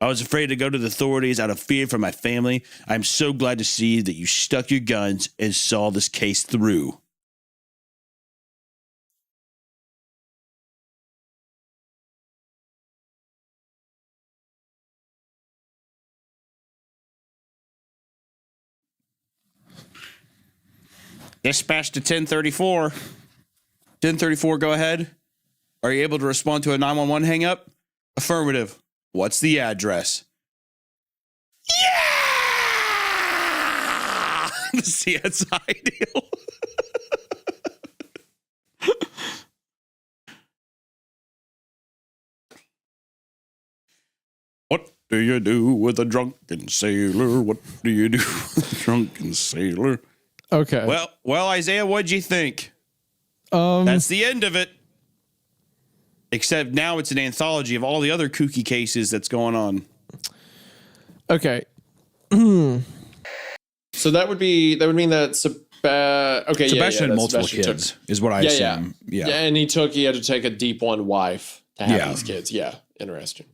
I was afraid to go to the authorities out of fear for my family. I'm so glad to see that you stuck your guns and saw this case through. Dispatch to 1034. 1034, go ahead. Are you able to respond to a 911 hang up? Affirmative. What's the address? Yeah! The CSI deal. What do you do with a drunken sailor? What do you do with a drunken sailor? Okay. Well, Isaiah, what'd you think? That's the end of it. Except now it's an anthology of all the other kooky cases that's going on. Okay. So that would mean that Sebastian had multiple kids, is what I assume. Yeah. And he had to take a deep one wife to have these kids. Yeah. Interesting.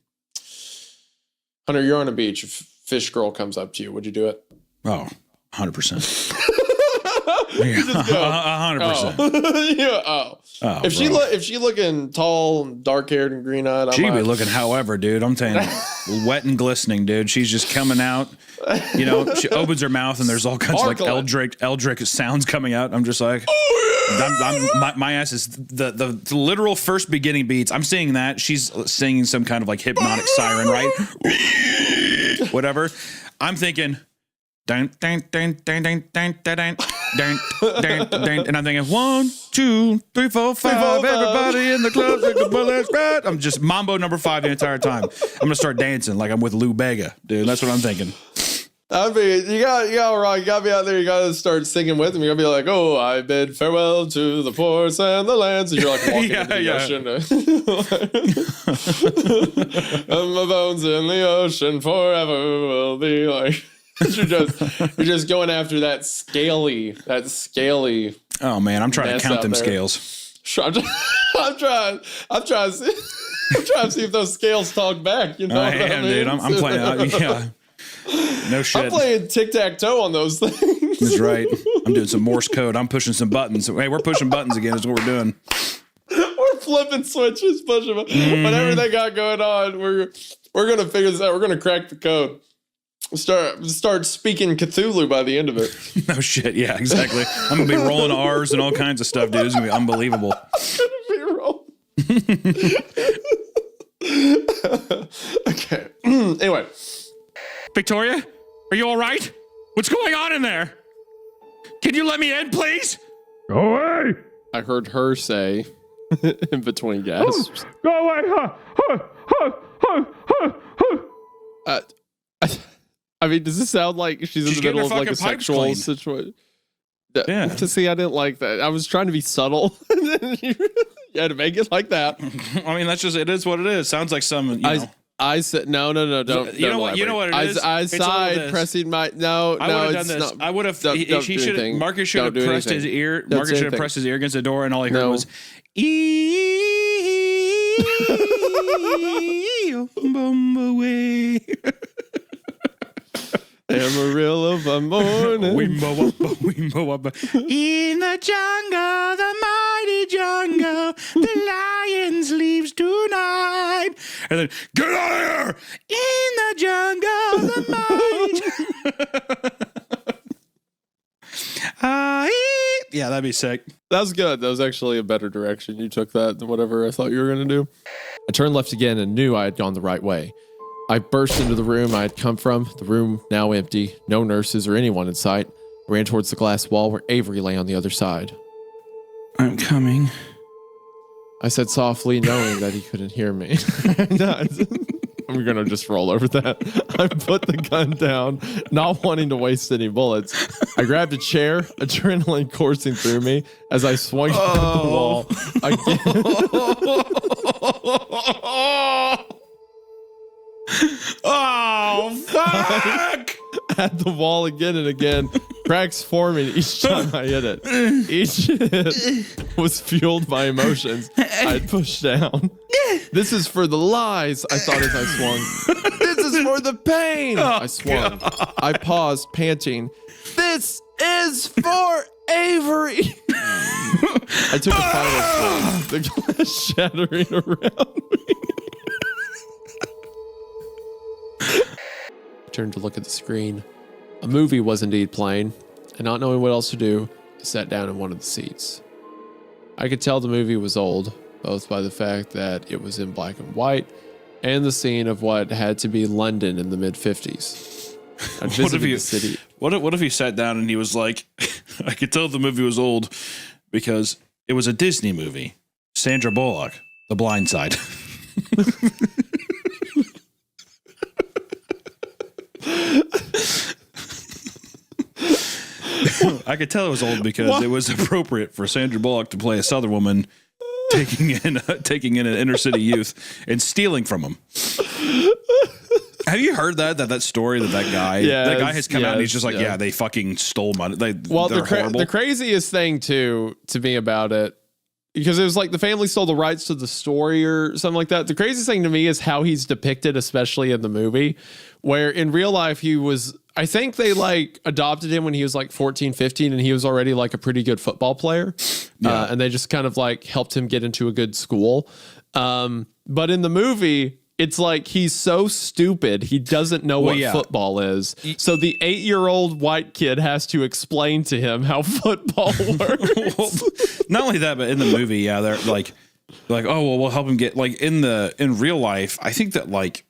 Hunter, you're on a beach. If Fish Girl comes up to you, would you do it? Oh, 100%. 100%. If she looking tall, dark haired, and green eyed, She'd be looking, however, dude. I'm telling you, wet and glistening, dude. She's just coming out. You know, she opens her mouth and there's all kinds of like eldritch sounds coming out. I'm just like, my ass is the literal first beginning beats. I'm seeing that she's singing some kind of like hypnotic siren, right? Whatever. I'm thinking. And I'm thinking 1, 2, 3, 4, 5. Everybody in the club, take the bullets, right? I'm just mambo number 5 the entire time. I'm gonna start dancing like I'm with Lou Bega, dude. That's what I'm thinking. I mean, you gotta be out there. You gotta start singing with him. You gotta be like, "Oh, I bid farewell to the ports and the lands." And you're like walking into the ocean. And my bones in the ocean forever will be like. You're just going after that scaly. Oh man, I'm trying to count them scales. I'm trying to see if those scales talk back. You know, I am, dude. I'm playing. Yeah, no shit. I'm playing tic-tac-toe on those things. That's right. I'm doing some Morse code. I'm pushing some buttons. Hey, we're pushing buttons again. Is what we're doing. We're flipping switches, pushing. Whatever they got going on, we're gonna figure this out. We're gonna crack the code. Start speaking Cthulhu by the end of it. No shit. Yeah, exactly. I'm gonna be rolling R's and all kinds of stuff, dude. It's gonna be unbelievable. Okay. Anyway, Victoria, are you all right? What's going on in there? Can you let me in, please? Go away. I heard her say in between gasps. Go away. I mean, does this sound like she's in the getting middle her of like a fucking pipes sexual cleaned. situation? Yeah. To see, I didn't like that. I was trying to be subtle. And then you had to make it like that. I mean, that's just it is what it is. Sounds like some. You know. I said no, don't. You know what? You know what it is. I It's all sighed, this. pressing my no. I no, would have it's done this. not- I would have. don't He do should. anything. Marcus should have Don't do pressed his anything. ear. Don't Marcus say should have anything. pressed his ear against the door, and all he heard No. was. Away. Amarillo by morning. Wimbo wumbo, wimbo wumbo. In the jungle, the mighty jungle, the lions leaves tonight. And then, get out of here! In the jungle, the mighty. Yeah, that'd be sick. That was good. That was actually a better direction. You took that than whatever I thought you were going to do. I turned left again and knew I had gone the right way. I burst into the room I had come from, the room now empty, no nurses or anyone in sight. I ran towards the glass wall where Avery lay on the other side. I'm coming. I said softly, knowing that he couldn't hear me. I'm going to just roll over that. I put the gun down, not wanting to waste any bullets. I grabbed a chair, adrenaline coursing through me as I swung at the wall. Oh, fuck! At the wall again and again, cracks forming each time I hit it. Each hit was fueled by emotions I'd pushed down. This is for the lies, I thought as I swung. This is for the pain. I swung. I paused, panting. This is for Avery. I took a final swing, the glass shattering around me. I turned to look at the screen. A movie was indeed playing, and not knowing what else to do, I sat down in one of the seats. I could tell the movie was old, both by the fact that it was in black and white, and the scene of what had to be London in the mid-50s. I visited the city. What if he sat down and he was like, I could tell the movie was old because it was a Disney movie. Sandra Bullock, The Blind Side. I could tell it was old because it was appropriate for Sandra Bullock to play a Southern woman taking in an inner city youth and stealing from him. Have you heard that story that guy has come out and he's just like, yeah, they fucking stole money. The craziest thing to me about it, because it was like the family stole the rights to the story or something like that. The craziest thing to me is how he's depicted, especially in the movie, where in real life he was, I think they like adopted him when he was like 14, 15 and he was already like a pretty good football player. And they just kind of like helped him get into a good school. But in the movie, it's like he's so stupid, he doesn't know what football is. So the 8-year-old white kid has to explain to him how football works. Well, not only that, but in the movie, they're like, oh, well, we'll help him get in real life. I think that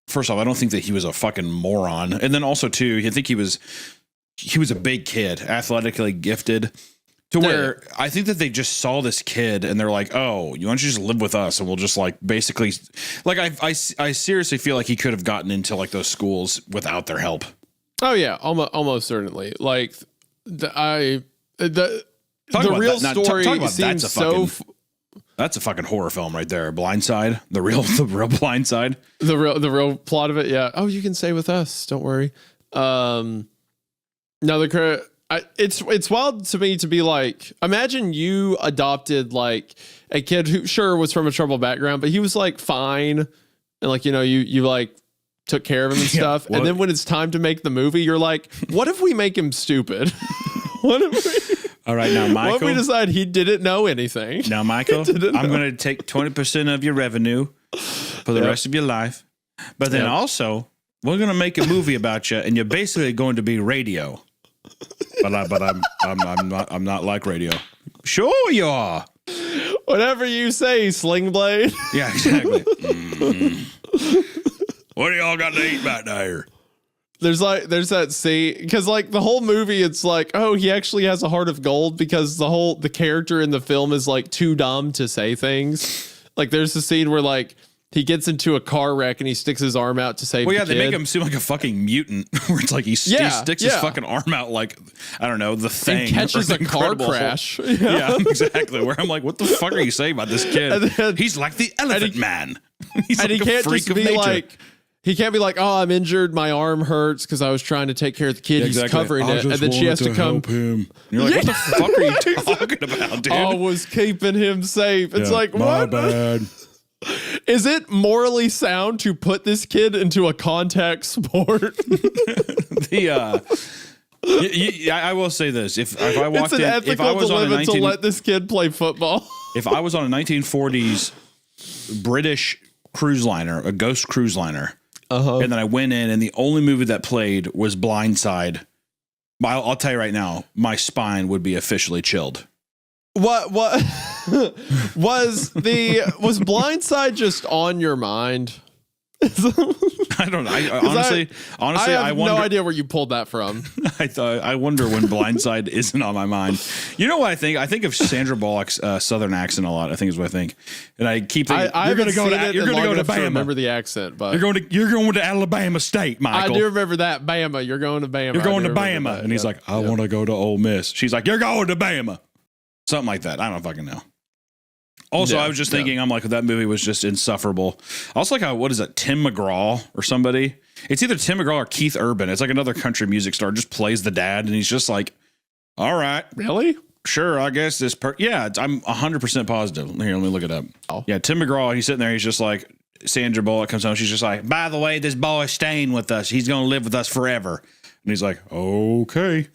first off, I don't think that he was a fucking moron. And then also too, I think he was a big kid, athletically gifted. To where I think that they just saw this kid and they're like, oh, you want to just live with us and we'll just basically I seriously feel like he could have gotten into those schools without their help. Oh yeah, almost certainly. The real story seems so. That's a fucking horror film right there. Blindside, the real Blindside. The real plot of it, yeah. Oh, you can stay with us. Don't worry. It's wild to me to be like, imagine you adopted a kid who sure was from a troubled background, but he was fine. And you took care of him and stuff. And then when it's time to make the movie, you're like, what if we make him stupid? What if we... All right, now, Michael. What if we decide he didn't know anything? Now, Michael, I'm going to take 20% of your revenue for the rest of your life. But then also, we're going to make a movie about you, and you're basically going to be radio. But I'm not like radio. Sure you are. Whatever you say, Sling Blade. Yeah, exactly. What do y'all got to eat back there? There's that scene because the whole movie it's oh, he actually has a heart of gold because the character in the film is too dumb to say things. There's a scene where he gets into a car wreck and he sticks his arm out to save Well, yeah, the they kid. make him seem like a fucking mutant, where it's like he sticks his fucking arm out like, I don't know, the Thing. And catches or a the car Incredible crash. Hulk. Yeah, exactly. Where I'm like, what the fuck are you saying about this kid? He's like the Elephant Man. He's and like he can't a freak just of be nature. like, he can't be like, oh, I'm injured, my arm hurts because I was trying to take care of the kid. He's covering it, and then she has to come. Him. You're like, what the fuck are you talking about, dude? I was keeping him safe. It's like, my what? bad. Is it morally sound to put this kid into a contact sport? I will say this: if I walked it's an in, ethical if I was on a dilemma to let this kid play football. if I was on a 1940s British cruise liner, a ghost cruise liner, and then I went in, and the only movie that played was Blindside, I'll tell you right now, my spine would be officially chilled. What was Blindside just on your mind? I don't know. Honestly, I have wonder, no idea where you pulled that from. I wonder when Blindside isn't on my mind. You know what I think? I think of Sandra Bullock's Southern accent a lot. I think is what I think, and I keep thinking you're going to go to Bama. Remember the accent, but you're going to Alabama State, Michael. I do remember that Bama. You're going to Bama. You're going to Bama, and he's like, I want to go to Ole Miss. She's like, you're going to Bama, something like that. I don't fucking know. Also, I was just thinking, I'm like, that movie was just insufferable. I also like how, what is that, Tim McGraw or somebody? It's either Tim McGraw or Keith Urban. It's like another country music star just plays the dad, and he's just like, all right. Really? Sure, I guess this I'm 100% positive. Here, let me look it up. Oh. Yeah, Tim McGraw, he's sitting there, he's just like, Sandra Bullock comes home, she's just like, by the way, this boy's staying with us. He's going to live with us forever. And he's like, okay.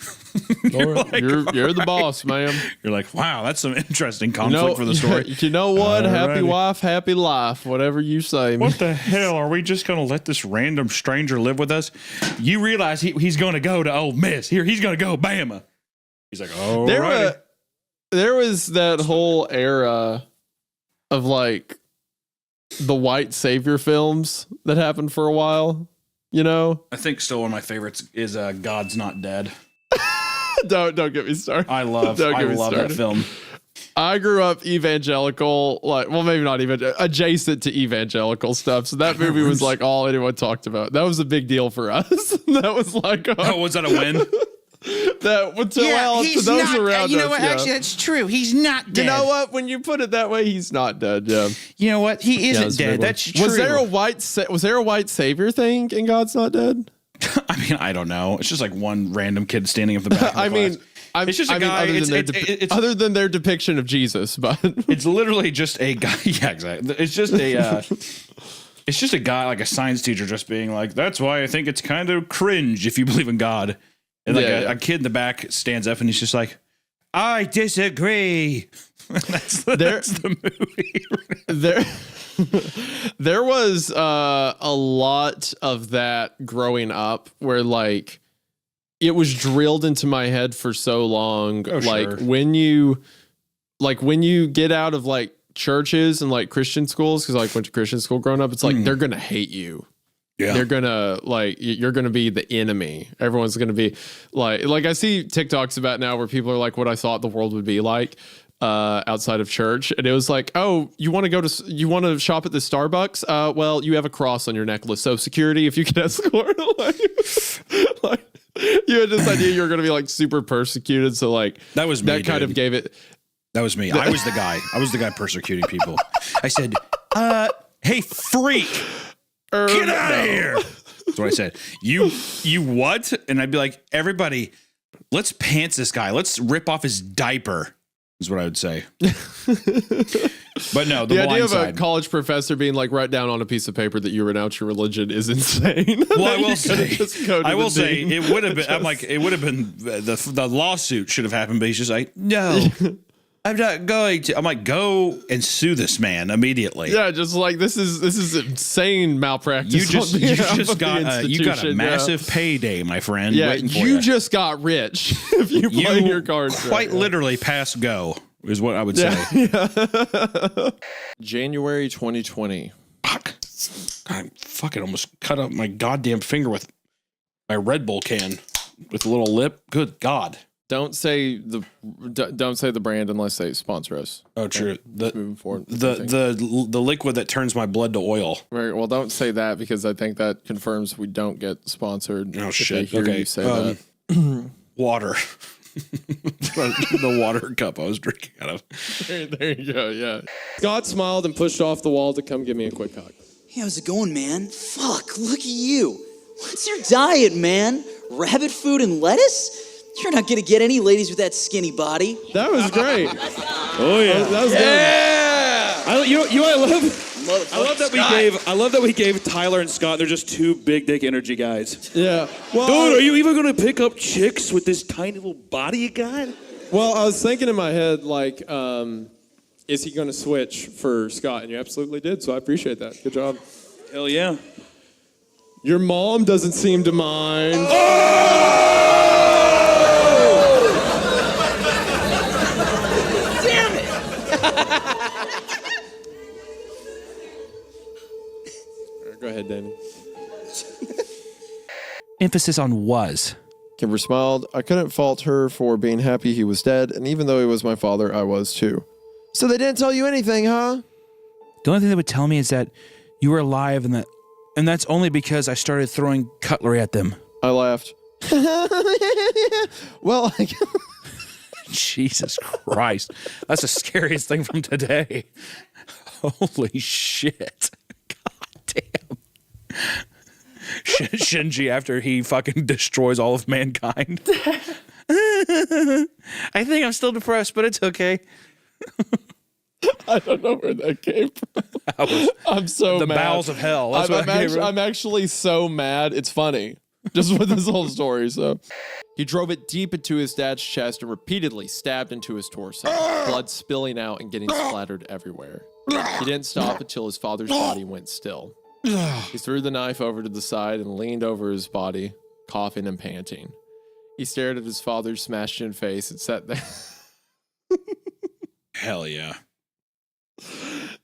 You're the boss, ma'am. You're like, wow, that's some interesting conflict for the story. You know what? Happy wife, happy life. Whatever you say. What the hell? Are we just going to let this random stranger live with us? You realize he's going to go to Ole Miss. Here, he's going to go Bama. He's like, oh, there was that whole era of like the white savior films that happened for a while. You know, I think still one of my favorites is God's Not Dead. Don't get me started. I love that film. I grew up evangelical, maybe not even adjacent to evangelical stuff. So that movie was like all anyone talked about. That was a big deal for us. That was like, was that a win? To those around us. You know what? Yeah. Actually, that's true. He's not dead. You know what? When you put it that way, he's not dead. Yeah. You know what? He isn't dead. That's true. Was there a white savior thing in God's Not Dead? I mean, I don't know. It's just like one random kid standing at the back. Of the class. It's just a guy. Other than their depiction of Jesus, but it's literally just a guy. Yeah, exactly. It's just a. It's just a guy, like a science teacher, just being like, "That's why I think it's kind of cringe if you believe in God." And like a kid in the back stands up and he's just like, I disagree. That's the movie. There was a lot of that growing up where like it was drilled into my head for so long. When you get out of like churches and like Christian schools, because I went to Christian school growing up, it's like they're gonna hate you. Yeah. They're gonna you're gonna be the enemy. Everyone's gonna be like I see TikToks about now where people are like, what I thought the world would be like outside of church, and it was like, oh, you want to shop at the Starbucks? Well, you have a cross on your necklace, so security, if you can escort, like you had this idea you were gonna be like super persecuted. So like that was me, that kind of gave it. That was me. I was the guy. I was the guy persecuting people. I said, hey, freak. Get out of here. That's what I said. You what? And I'd be like, everybody, let's pants this guy. Let's rip off his diaper, is what I would say. But no, the idea of a college professor being like, write down on a piece of paper that you renounce your religion is insane. Well, I will say it would have been. I'm like, it would have been the lawsuit should have happened, but he's just like, no. I'm not going to. I'm like, go and sue this man immediately. Yeah, just like this is insane malpractice. You just got a massive payday, my friend. Yeah, you just got rich if you play your cards. Quite literally, pass go is what I would say. Yeah. January 2020. Fuck! I fucking almost cut up my goddamn finger with my Red Bull can with a little lip. Good God. Don't say the brand unless they sponsor us. Oh, true. Moving forward. The liquid that turns my blood to oil. Right. Well, don't say that because I think that confirms we don't get sponsored. Oh if shit. they hear Okay. you say that. Water. The water cup I was drinking out of. There you go. Yeah. Scott smiled and pushed off the wall to come give me a quick hug. Hey, how's it going, man? Fuck, look at you. What's your diet, man? Rabbit food and lettuce? You're not gonna get any ladies with that skinny body. That was great. Oh yeah. That was I love that we gave Tyler and Scott. They're just two big dick energy guys. Yeah. Well, dude, are you even gonna pick up chicks with this tiny little body you got? Well, I was thinking in my head, like, is he going to switch for Scott? And you absolutely did, so I appreciate that. Good job. Hell yeah. Your mom doesn't seem to mind. Damn it! Go ahead, Danny. Emphasis on was. Kimber smiled. I couldn't fault her for being happy he was dead, and even though he was my father, I was too. So they didn't tell you anything, huh? The only thing they would tell me is that you were alive, and that's only because I started throwing cutlery at them. I laughed. Well, Jesus Christ. That's the scariest thing from today. Holy shit. God damn. Shinji after he fucking destroys all of mankind. I think I'm still depressed, but it's okay. I don't know where that came from. I'm so the mad. bowels of hell. That's I'm actually so mad. It's funny. Just with this whole story. So he drove it deep into his dad's chest and repeatedly stabbed into his torso, blood spilling out and getting splattered everywhere. He didn't stop until his father's body went still. He threw the knife over to the side and leaned over his body, coughing and panting. He stared at his father's smashed-in face and sat there. Hell yeah.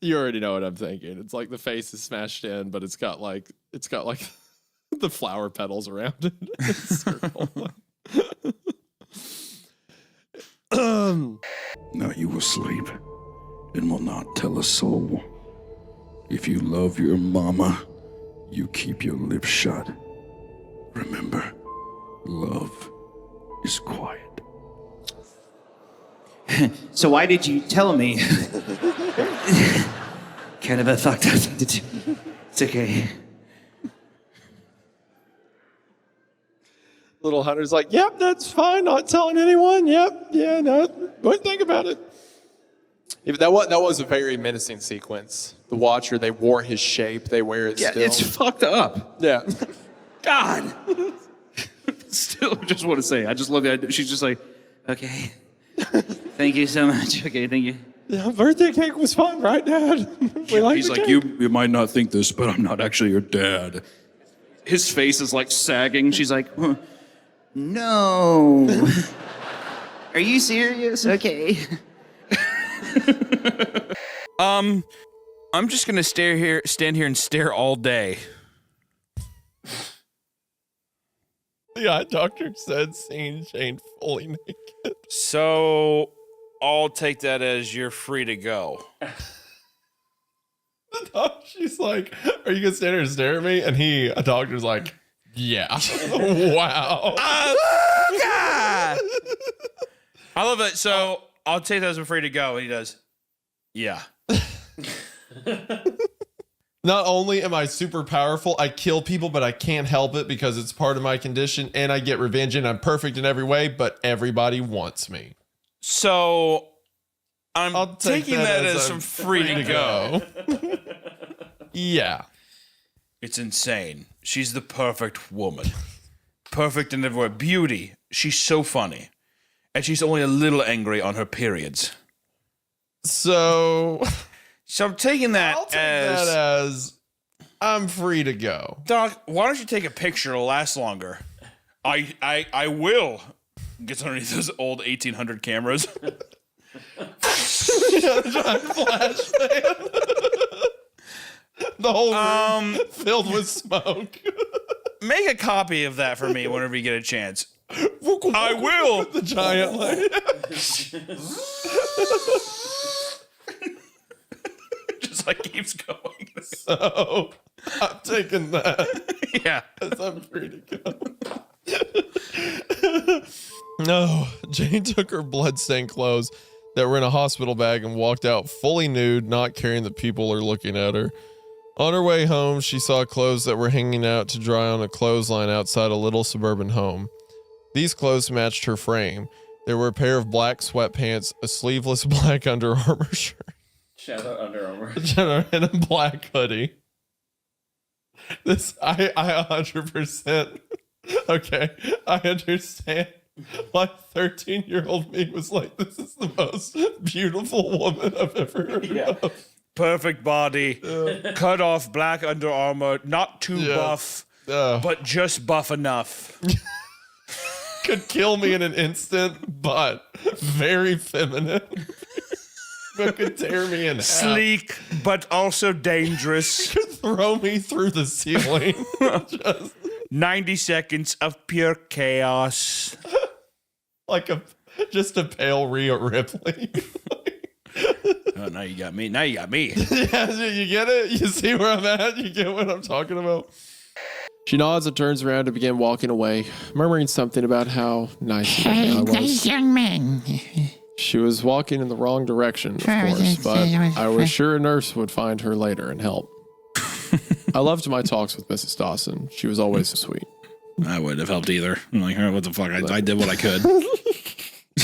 You already know what I'm thinking. It's like the face is smashed in, but it's got like the flower petals around it. Circle. Now you will sleep and will not tell a soul. If you love your mama, you keep your lips shut. Remember, love is quiet. So why did you tell me? Kind of a fucked up thing to do. It's okay. Little Hunter's like, yep, that's fine. Not telling anyone. Yep. Yeah, no. Don't think about it. Yeah, but that was a very menacing sequence. The Watcher, they wore his shape. They wear it still. It's fucked up. Yeah. God. Still, just want to say, I just love that. She's just like, Okay. Thank you so much. Okay, thank you. Yeah, birthday cake was fun, right, Dad? He's like, you might not think this, but I'm not actually your dad. his face is like sagging. She's like, huh. No. Are you serious? Okay. I'm just gonna stand here and stare all day. The eye doctor said seeing Jane fully naked. So I'll take that as you're free to go. She's like, are you gonna stand here and stare at me? And a doctor's like, yeah. Wow. God! I love it. So I'll take that as I'm free to go. And he does, yeah. Not only am I super powerful, I kill people, but I can't help it because it's part of my condition, and I get revenge, and I'm perfect in every way, but everybody wants me. So I'm taking that as I'm free to go. Yeah. It's insane. She's the perfect woman. Perfect in every way. Beauty. She's so funny. And she's only a little angry on her periods. So I'm taking that as I'm free to go. Doc, why don't you take a picture? It'll last longer. I will. Gets underneath those old 1800 cameras. The whole room filled with smoke. Make a copy of that for me whenever you get a chance. I will. The giant like just like keeps going. So I'm taking that. Yeah. As I'm free to go. No, Jane took her bloodstained clothes that were in a hospital bag and walked out fully nude, not caring that people are looking at her. On her way home, she saw clothes that were hanging out to dry on a clothesline outside a little suburban home. These clothes matched her frame. There were a pair of black sweatpants, a sleeveless black Under Armour shirt. Shout out Under Armour. And a black hoodie. This, I 100%. Okay, I understand. My 13-year-old me was like, this is the most beautiful woman I've ever heard of. Perfect body, cut off black Under Armour, not too buff, but just buff enough. Could kill me in an instant, but very feminine. But could tear me in half. Sleek, but also dangerous. Could throw me through the ceiling. Just 90 seconds of pure chaos. Like just a pale Rhea Ripley. Oh, now you got me. Now you got me. Yeah, you get it? You see where I'm at? You get what I'm talking about? She nods and turns around to begin walking away, murmuring something about how nice Hey, I was. nice young man. She was walking in the wrong direction, of course, but I was sure a nurse would find her later and help. I loved my talks with Mrs. Dawson. She was always so sweet. I wouldn't have helped either. I'm like, what the fuck? I did what I could.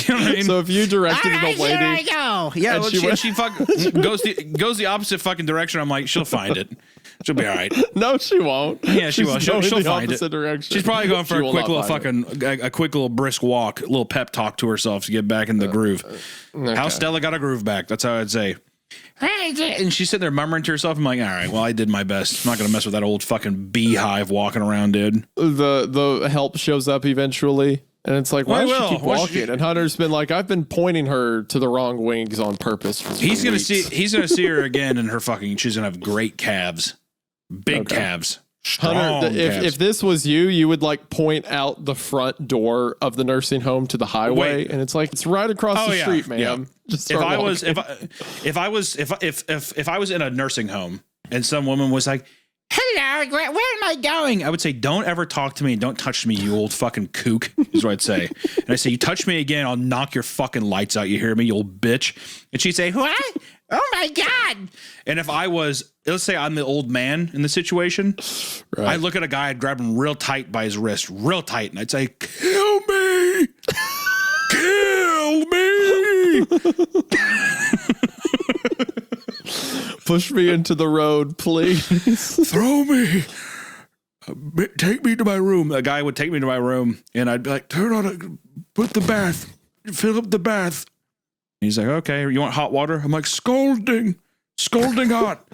You know what I mean? So if you directed All right, the lady, here I go. Yeah, and well, she goes the opposite fucking direction. I'm like, she'll find it. She'll be all right. No, she won't. Yeah, she She's will. going She'll the find it. opposite direction. She's probably going for She a will quick not little find a quick little brisk walk, a little pep talk to herself to get back in the groove. How Stella got a groove back. That's how I'd say. And she's sitting there murmuring to herself. I'm like, all right, well, I did my best. I'm not gonna mess with that old fucking beehive walking around, dude. The help shows up eventually, and it's like, why Well, does she keep well, walking? And Hunter's been like, I've been pointing her to the wrong wings on purpose. For He's gonna weeks. see her again, and her fucking. She's gonna have great calves, big calves. Hunter, Strong if calves. this was you, you would like point out the front door of the nursing home to the highway, Wait. and it's like it's right across the street, ma'am. Yeah. Just if start I was walking. if I was in a nursing home and some woman was like, "Hello, where am I going?" I would say, "Don't ever talk to me and don't touch me, you old fucking kook." Is what I'd say. And I say, "You touch me again, I'll knock your fucking lights out. You hear me, you old bitch?" And she'd say, "What? Oh my god!" And if I was, let's say I'm the old man in the situation, I'd look at a guy, I'd grab him real tight by his wrist, real tight, and I'd say, "Kill me, kill me." Push me into the road, please. Throw me. Take me to my room. A guy would take me to my room, and I'd be like, put the bath, fill up the bath. And he's like, okay, you want hot water? I'm like, scalding hot.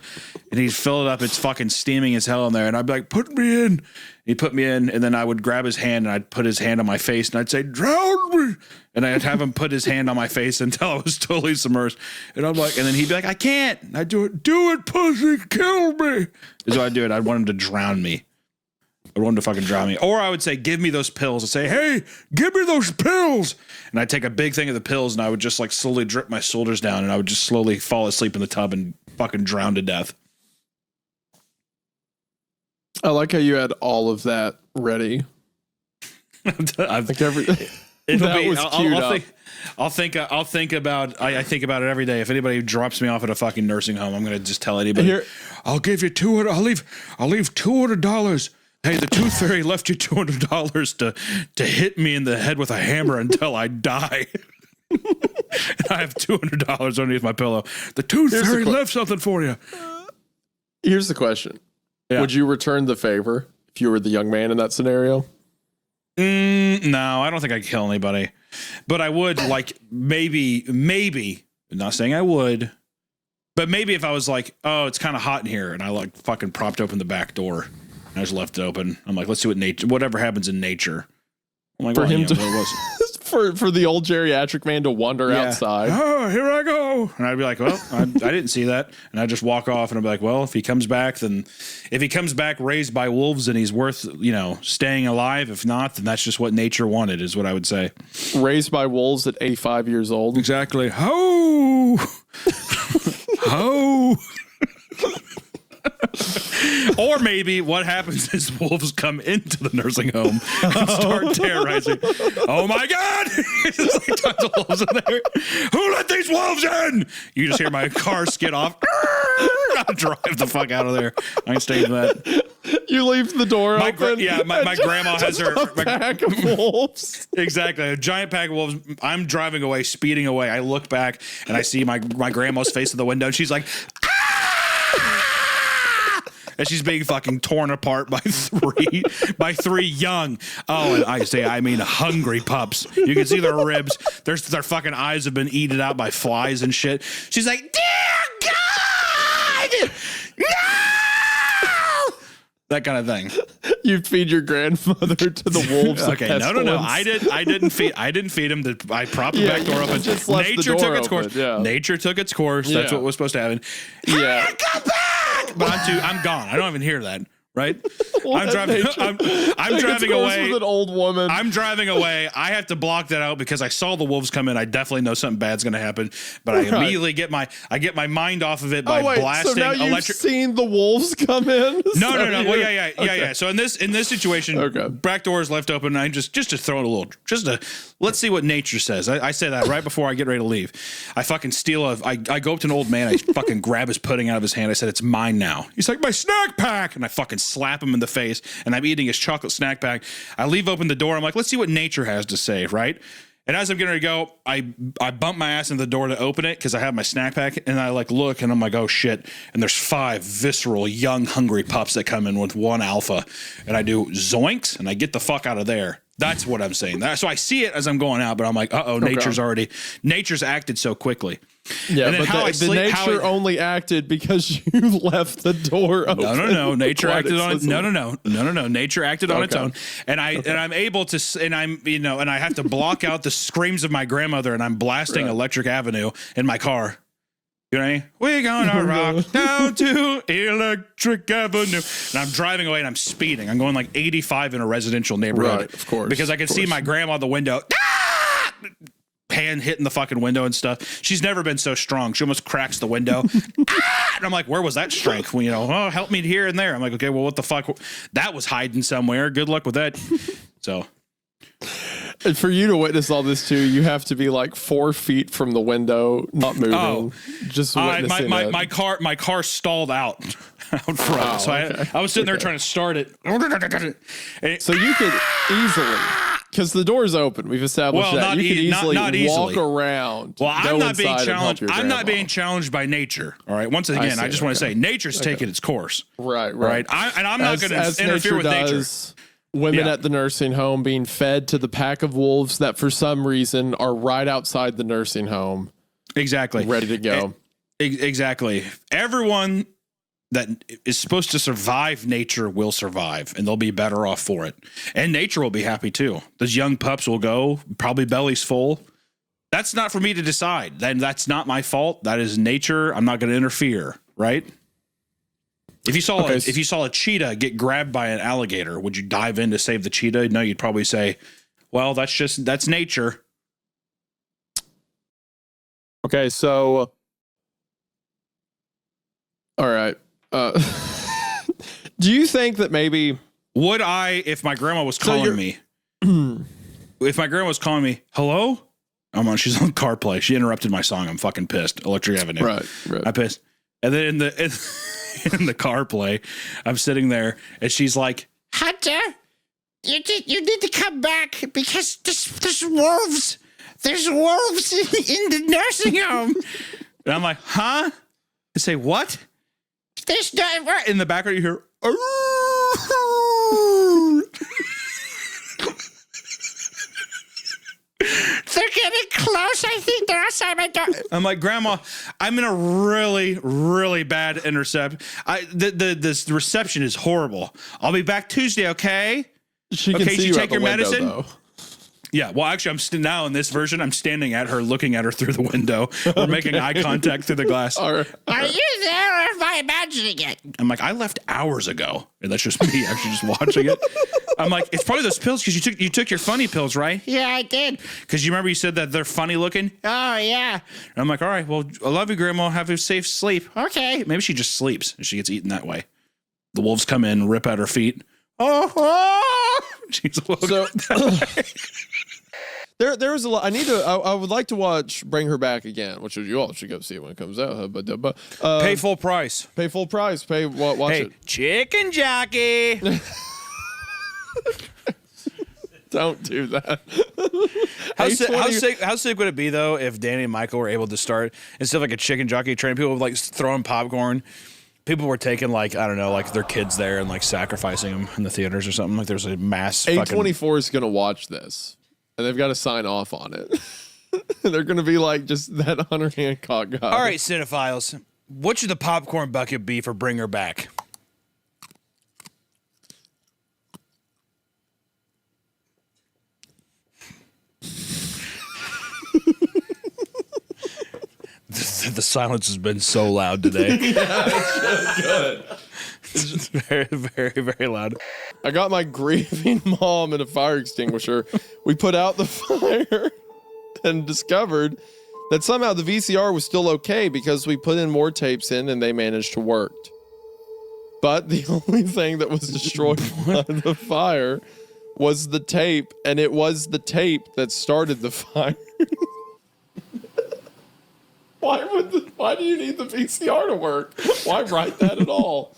And he'd fill it up. It's fucking steaming as hell in there. And I'd be like, put me in. He'd put me in, and then I would grab his hand, and I'd put his hand on my face, and I'd say, drown me. And I'd have him put his hand on my face until I was totally submerged. And I'm like, and then he'd be like, I can't. And I'd do it, pussy, kill me. Is what I'd do it. I'd want him to drown me. I'd want him to fucking drown me. Or I would say, give me those pills. I'd say, hey, give me those pills. And I'd take a big thing of the pills, and I would just like slowly drip my shoulders down, and I would just slowly fall asleep in the tub and fucking drown to death. I like how you had all of that ready. I think everything. That was queued up. I'll think about it every day. If anybody drops me off at a fucking nursing home, I'm gonna just tell anybody. I'll give you $200. I'll leave $200. Hey, the tooth fairy left you $200 to hit me in the head with a hammer until I die. And I have $200 underneath my pillow. The tooth fairy left something for you. Here's the question: would you return the favor if you were the young man in that scenario? No, I don't think I'd kill anybody, but I would like maybe. I'm not saying I would, but maybe if I was like, oh, it's kind of hot in here, and I like fucking propped open the back door, and I just left it open. I'm like, let's see what nature, whatever happens in nature. I'm like, For him to what it was. for the old geriatric man to wander outside. Oh, here I go. And I'd be like, well, I didn't see that. And I'd just walk off and I'd be like, well, if he comes back raised by wolves and he's worth, staying alive. If not, then that's just what nature wanted, is what I would say. Raised by wolves at 85 years old. Exactly. Ho! Ho! Or maybe what happens is wolves come into the nursing home and start terrorizing. Oh my God! There's like tons of wolves in there. Who let these wolves in? You just hear my car skid off. I'll drive the fuck out of there. I ain't staying for that. You leave the door open. My grandma has her pack of wolves. Exactly, a giant pack of wolves. I'm driving away, speeding away. I look back and I see my grandma's face in the window, and she's like, and she's being fucking torn apart by three young, and I mean hungry pups. You can see their ribs. Their fucking eyes have been eaten out by flies and shit. She's like, dear God, no! That kind of thing. You'd feed your grandmother to the wolves. Okay, no. I didn't feed him. I propped the back door open. Nature took its course. Yeah. Nature took its course. That's what was supposed to happen. Yeah. Hey, come back! But I'm gone. I don't even hear that. Right? I'm driving. I'm driving away with an old woman. I'm driving away. I have to block that out because I saw the wolves come in. I definitely know something bad's going to happen. But I immediately get my mind off of it by blasting. So now you've seen the wolves come in? No. Well, yeah. So in this situation, back door is left open. And I just to throw it a little, let's see what nature says. I say that right before I get ready to leave. I fucking I go up to an old man. I fucking grab his pudding out of his hand. I said, "It's mine now." He's like, "My snack pack," and I fucking slap him in the face, and I'm eating his chocolate snack pack. I leave open the door. I'm like, let's see what nature has to say, right? And as I'm getting ready to go, I bump my ass into the door to open it because I have my snack pack, and I look, and I'm like, oh shit. And there's 5 visceral, young, hungry pups that come in with 1 alpha, and I do zoinks, and I get the fuck out of there. That's what I'm saying. So I see it as I'm going out, but I'm like, nature's acted so quickly. Yeah, and but the nature only acted because you left the door open. No. Nature acted on no. Nature acted on its own, and I'm able to, and I have to block out the screams of my grandmother, and I'm blasting Electric Avenue in my car. You know what I mean? We're gonna rock down to Electric Avenue. And I'm driving away and I'm speeding. I'm going like 85 in a residential neighborhood. Right, of course. Because I can see my grandma out the window. Hand hitting the fucking window and stuff. She's never been so strong. She almost cracks the window. And I'm like, where was that strength? Well, help me here and there. I'm like, okay, well, what the fuck? That was hiding somewhere. Good luck with that. So. And for you to witness all this too, you have to be like 4 feet from the window, not moving. Just witnessing my car stalled out front. So I was sitting there trying to start it. So you could easily, because the door's open. We've established that you could easily walk around. Well, I'm not being challenged. I'm not being challenged by nature. All right. Once again, I just want to say nature's taking its course. Right. I'm not going to interfere with nature. Women at the nursing home being fed to the pack of wolves that for some reason are right outside the nursing home. Exactly. Ready to go. Exactly. Everyone that is supposed to survive nature will survive, and they'll be better off for it. And nature will be happy too. Those young pups will go, probably bellies full. That's not for me to decide. Then that's not my fault. That is nature. I'm not going to interfere, right? If you saw a cheetah get grabbed by an alligator, would you dive in to save the cheetah? No, you'd probably say, well, that's nature. Okay, so all right. Do you think that maybe would I, if my grandma was calling me, if my grandma was calling me, hello? She's on CarPlay. She interrupted my song. I'm fucking pissed. Electric Avenue. Right. I'm pissed. And then in the CarPlay, I'm sitting there and she's like, Hunter, you need to come back because there's wolves. There's wolves in the nursing home. And I'm like, huh? I say, what? There's no... In the background, you hear... They're getting close. I think they're outside my door. I'm like, Grandma, I'm in a really, really bad intercept. The reception is horrible. I'll be back Tuesday, okay? She can see you take your window, medicine. Though. Yeah, well, actually, now in this version, I'm standing at her, looking at her through the window. We're making eye contact through the glass. Are you there or am I imagining it? I'm like, I left hours ago, and that's just me actually just watching it. I'm like, it's probably those pills because you took your funny pills, right? Yeah, I did. Because you remember you said that they're funny looking. Oh, yeah. And I'm like, all right, well, I love you, Grandma. Have a safe sleep. Okay. Maybe she just sleeps and she gets eaten that way. The wolves come in, rip at her feet. Oh, she's woke so there's a lot. I would like to watch Bring Her Back Again, which you all should go see when it comes out. But pay full price. Pay full price. Watch it. Chicken jockey. Don't do that. How sick would it be though if Danny and Michael were able to start instead of like a chicken jockey train, people would like throwing popcorn. People were taking like, I don't know, like their kids there and like sacrificing them in the theaters or something. Like there's a mass. A24 is gonna watch this, and they've got to sign off on it. They're gonna be like just that Hunter Hancock guy. All right, cinephiles, what should the popcorn bucket be for Bring Her Back? The silence has been so loud today. Good. It's very, very, very loud. I got my grieving mom and a fire extinguisher. We put out the fire and discovered that somehow the VCR was still okay because we put in more tapes in and they managed to work. But the only thing that was destroyed by the fire was the tape, and it was the tape that started the fire. Why do you need the VCR to work? Why write that at all?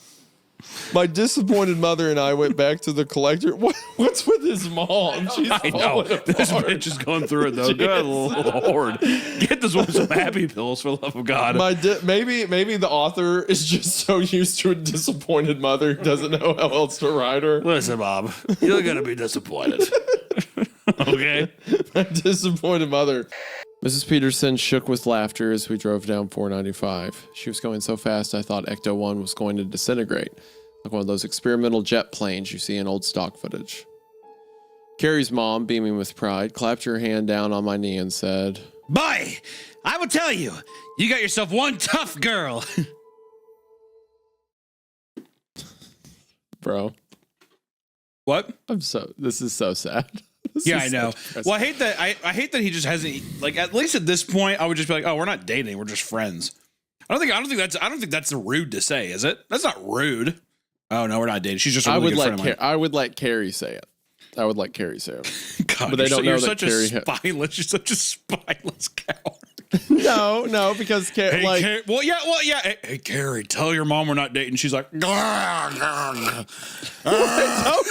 My disappointed mother and I went back to the collector. What's with his mom? She's I know. This bitch is going through it though. Good Lord. Get this woman some happy pills for the love of God. Maybe the author is just so used to a disappointed mother who doesn't know how else to write her. Listen, Bob, you're going to be disappointed. Okay? My disappointed mother. Mrs. Peterson shook with laughter as we drove down 495. She was going so fast I thought Ecto 1 was going to disintegrate, like one of those experimental jet planes you see in old stock footage. Carrie's mom, beaming with pride, clapped her hand down on my knee and said, "Boy, I will tell you, you got yourself one tough girl." Bro. What? This is so sad. Yeah, I know. Well, I hate that he just hasn't, like, at least at this point, I would just be like, oh, we're not dating, we're just friends. I don't think that's rude to say, is it? That's not rude. Oh no, we're not dating. She's just a really good friend of mine. I would let Carrie say it. God, but they don't know that Carrie. You're such a spineless coward. No, because Carrie, Hey, Carrie, tell your mom we're not dating. She's like, they don't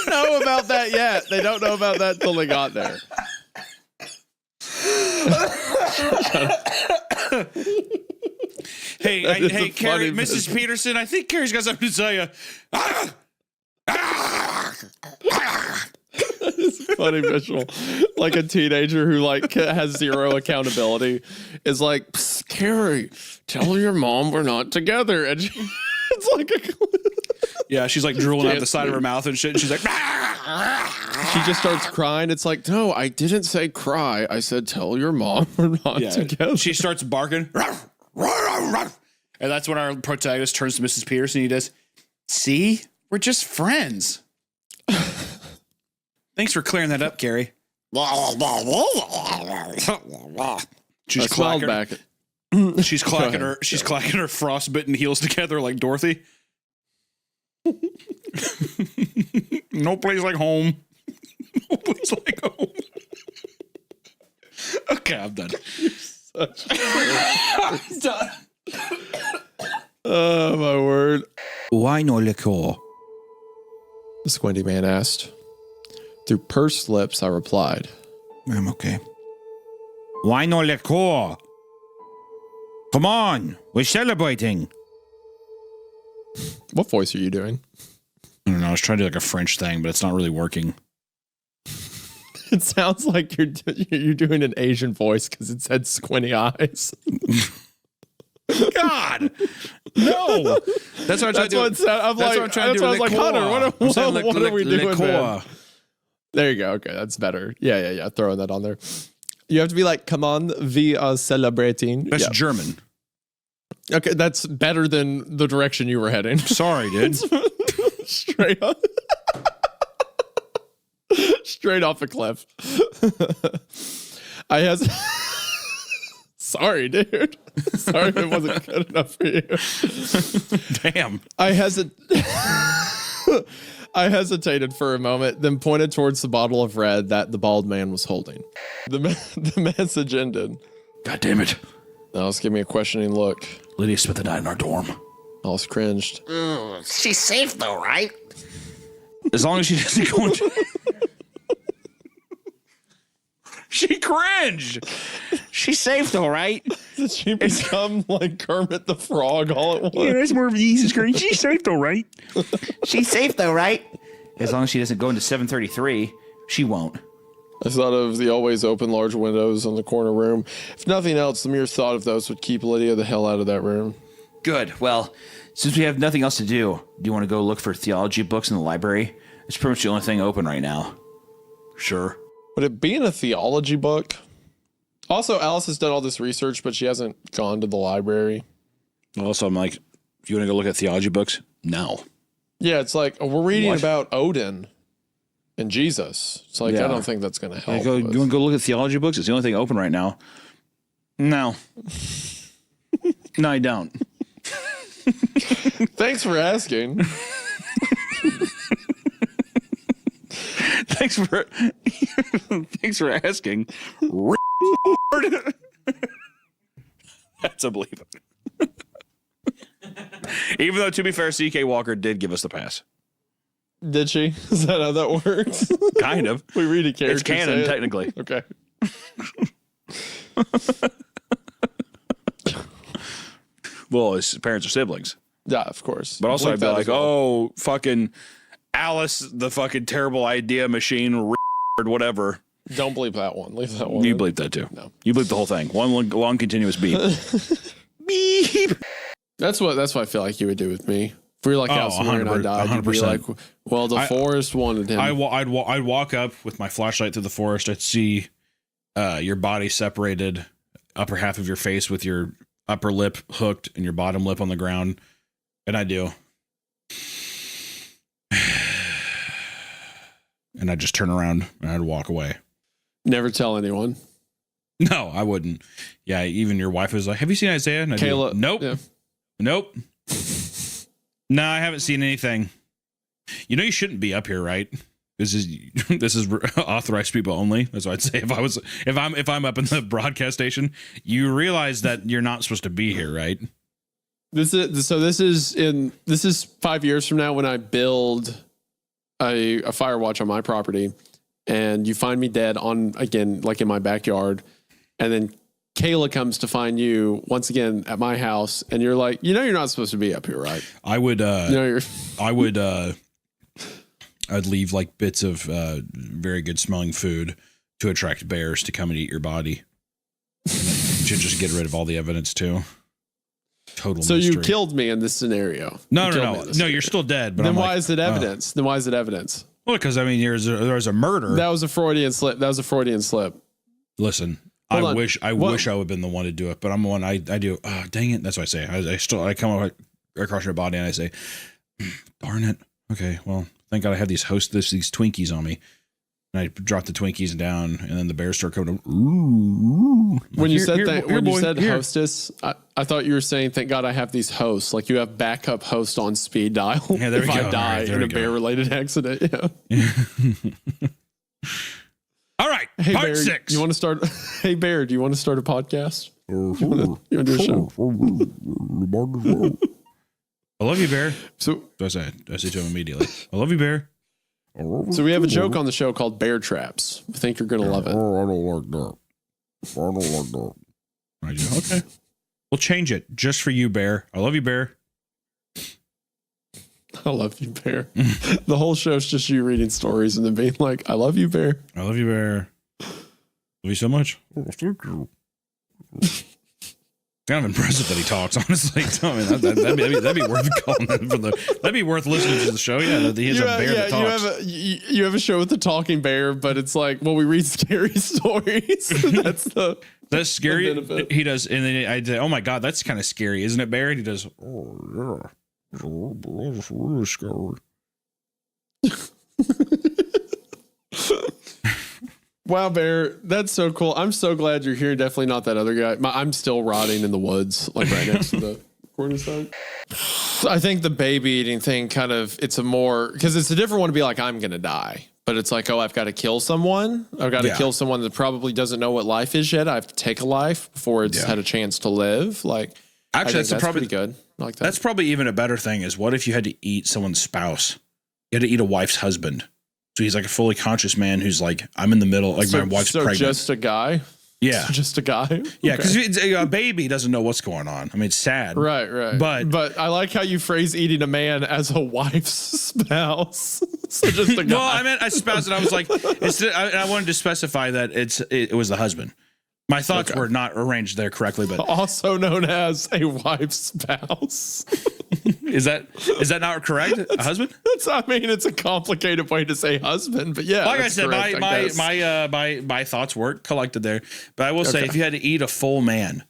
know about that yet. They don't know about that till they got there. Hey, Carrie, Mrs. Peterson, I think Carrie's got something to tell you. It's funny visual, like a teenager who like has zero accountability is like, Carrie, tell your mom we're not together, and it's like yeah, she's like drooling out the side of her mouth and shit. And she's like, she just starts crying. It's like, no, I didn't say cry. I said tell your mom we're not together. She starts barking, and that's when our protagonist turns to Mrs. Peterson. And he does, see, we're just friends. Thanks for clearing that up, Carrie. She's clacking her frostbitten heels together like Dorothy. No place like home. No place like home. Okay, I'm done. I'm done. Oh my word. Why no liquor? The squinty man asked. Through pursed lips, I replied, I'm okay. Why no liquor? Come on, we're celebrating. What voice are you doing? I don't know. I was trying to do like a French thing, but it's not really working. It sounds like you're doing an Asian voice because it said squinty eyes. God, no. That's what I'm trying to do. I'm like, Hunter, what are we doing, man? There you go. Okay, that's better. Yeah. Throwing that on there. You have to be like, come on, we are celebrating. That's German. Okay, that's better than the direction you were heading. Sorry, dude. Straight up. Straight off a cliff. Sorry, dude. Sorry if it wasn't good enough for you. Damn. I hesitated for a moment, then pointed towards the bottle of red that the bald man was holding. The message ended. God damn it. Alice gave me a questioning look. Lydia spent the night in our dorm. Alice cringed. She's safe though, right? As long as she doesn't go into... She cringed. She's safe though, right? Did she become like Kermit the Frog all at once? Yeah, that's more of the easy screen. She's safe though, right? She's safe though, right? As long as she doesn't go into 733, she won't. I thought of the always open large windows on the corner room. If nothing else, the mere thought of those would keep Lydia the hell out of that room. Good. Well, since we have nothing else to do you want to go look for theology books in the library? It's pretty much the only thing open right now. Sure. Would it be in a theology book? Also, Alice has done all this research, but she hasn't gone to the library. Also, I'm like, if you want to go look at theology books, no. Yeah, it's like, we're reading about Odin and Jesus. It's like, I don't think that's going to help. You want to go look at theology books? It's the only thing open right now. No. No, I don't. Thanks for asking. Thanks for asking. That's unbelievable. Even though, to be fair, CK Walker did give us the pass. Did she? Is that how that works? Kind of. We read a character. It's canon, technically. Okay. Well, his parents are siblings. Yeah, of course. But also, Bleep I'd be that like, as well. oh, fucking Alice, the fucking terrible idea machine, or whatever. Don't bleep that one. Leave that one. You bleep that too. No. You bleep the whole thing. One long continuous beep. Beep. That's what I feel like you would do with me. If we were like out somewhere and I died, you'd be like, well, the forest wanted him. I'd walk up with my flashlight through the forest. I'd see your body separated, upper half of your face with your upper lip hooked and your bottom lip on the ground. And I do. And I'd just turn around and I'd walk away. Never tell anyone. No, I wouldn't. Yeah, even your wife was like, have you seen Isaiah? And I'd Kayla. be, nope. Yeah. Nope. No, I haven't seen anything. You know you shouldn't be up here, right? This is authorized people only. That's what I'd say if I'm up in the broadcast station. You realize that you're not supposed to be here, right? This is 5 years from now when I build a fire watch on my property, and you find me dead like in my backyard, and then Kayla comes to find you once again at my house, and you're like, you're not supposed to be up here, right? I'd leave like bits of very good smelling food to attract bears to come and eat your body. Should just get rid of all the evidence too. Total. So mystery. you killed me in this scenario. No. You're still dead. But then why is it evidence? Then why is it evidence? Well, because I mean, there's a murder. That was a Freudian slip. Listen, I wish I would have been the one to do it, but I'm the one. I do. Oh, dang it! That's what I say. I come across your body and I say, darn it. Okay, well, thank God I have these Twinkies on me. And I drop the Twinkies down, and then the bears start coming. Ooh. When you said hostess, I thought you were saying, "Thank God I have these hosts." Like you have backup host on speed dial. Yeah, there if we go. I die in a bear-related accident. Yeah. All right. Hey, part Bear, 6. You want to start? Hey, Bear, do you want to start a podcast? You want to do a show? I love you, Bear. So I say to him immediately. I love you, Bear. So we have a joke on the show called Bear Traps. I think you're going to love it. I don't like that. I don't like that. I do. Okay. We'll change it just for you, Bear. I love you, Bear. I love you, Bear. The whole show's just you reading stories and then being like, I love you, Bear. I love you, Bear. Love you so much. Kind of impressive that he talks, honestly. I mean, that'd be worth calling him for the. That'd be worth listening to the show. Yeah, that he is a bear that talks. You have a show with the talking bear, but it's like, well, we read scary stories. That's scary. He does, and then I say, "Oh my god, that's kind of scary, isn't it, Bear?" And he does. Wow, Bear, that's so cool. I'm so glad you're here. Definitely not that other guy. I'm still rotting in the woods, like right next to the cornerstone. I think the baby eating thing kind of, it's a more, because it's a different one to be like, I'm going to die. But it's like, oh, I've got to kill someone. I've got to kill someone that probably doesn't know what life is yet. I have to take a life before it's had a chance to live. Like, actually, that's probably pretty good. I like that. That's probably even a better thing is what if you had to eat someone's spouse? You had to eat a wife's husband. So he's like a fully conscious man who's like, I'm in the middle, like my wife's pregnant. Just a guy? Yeah. Just a guy? Yeah, because a baby doesn't know what's going on. I mean, it's sad. Right. But I like how you phrase eating a man as a wife's spouse. So just a guy. Well, I meant a spouse, and I was like, I wanted to specify that it was the husband. My thoughts were not arranged there correctly, but also known as a wife's spouse. Is that not correct? A husband? It's a complicated way to say husband, but yeah. Like I said, my thoughts weren't collected there. But I will say, if you had to eat a full man,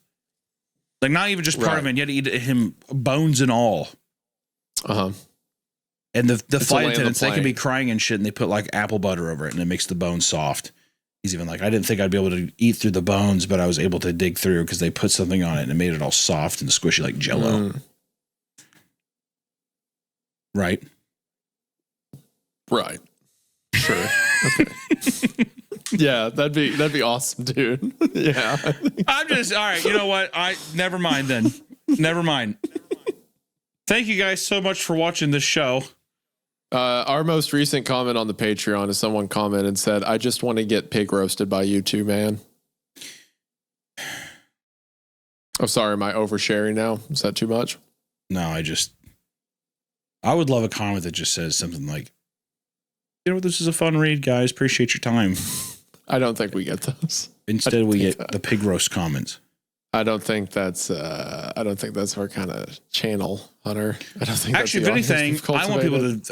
like not even just part of him, you had to eat him bones and all. And the flight attendants, they can be crying and shit, and they put like apple butter over it, and it makes the bones soft. He's even like, I didn't think I'd be able to eat through the bones, but I was able to dig through because they put something on it and it made it all soft and squishy like Jello. Right. Sure. Okay. Yeah, that'd be awesome, dude. Yeah. I'm just all right. You know what? Never mind then. Never mind. Thank you guys so much for watching this show. Our most recent comment on the Patreon is someone commented and said, I just want to get pig roasted by you two, man. Oh, sorry. Am I oversharing now? Is that too much? No, I would love a comment that just says something like, you know, this is a fun read, guys. Appreciate your time. I don't think we get those. Instead, we get the pig roast comments. I don't think that's our kind of channel, Hunter. I don't think. Actually, if anything, I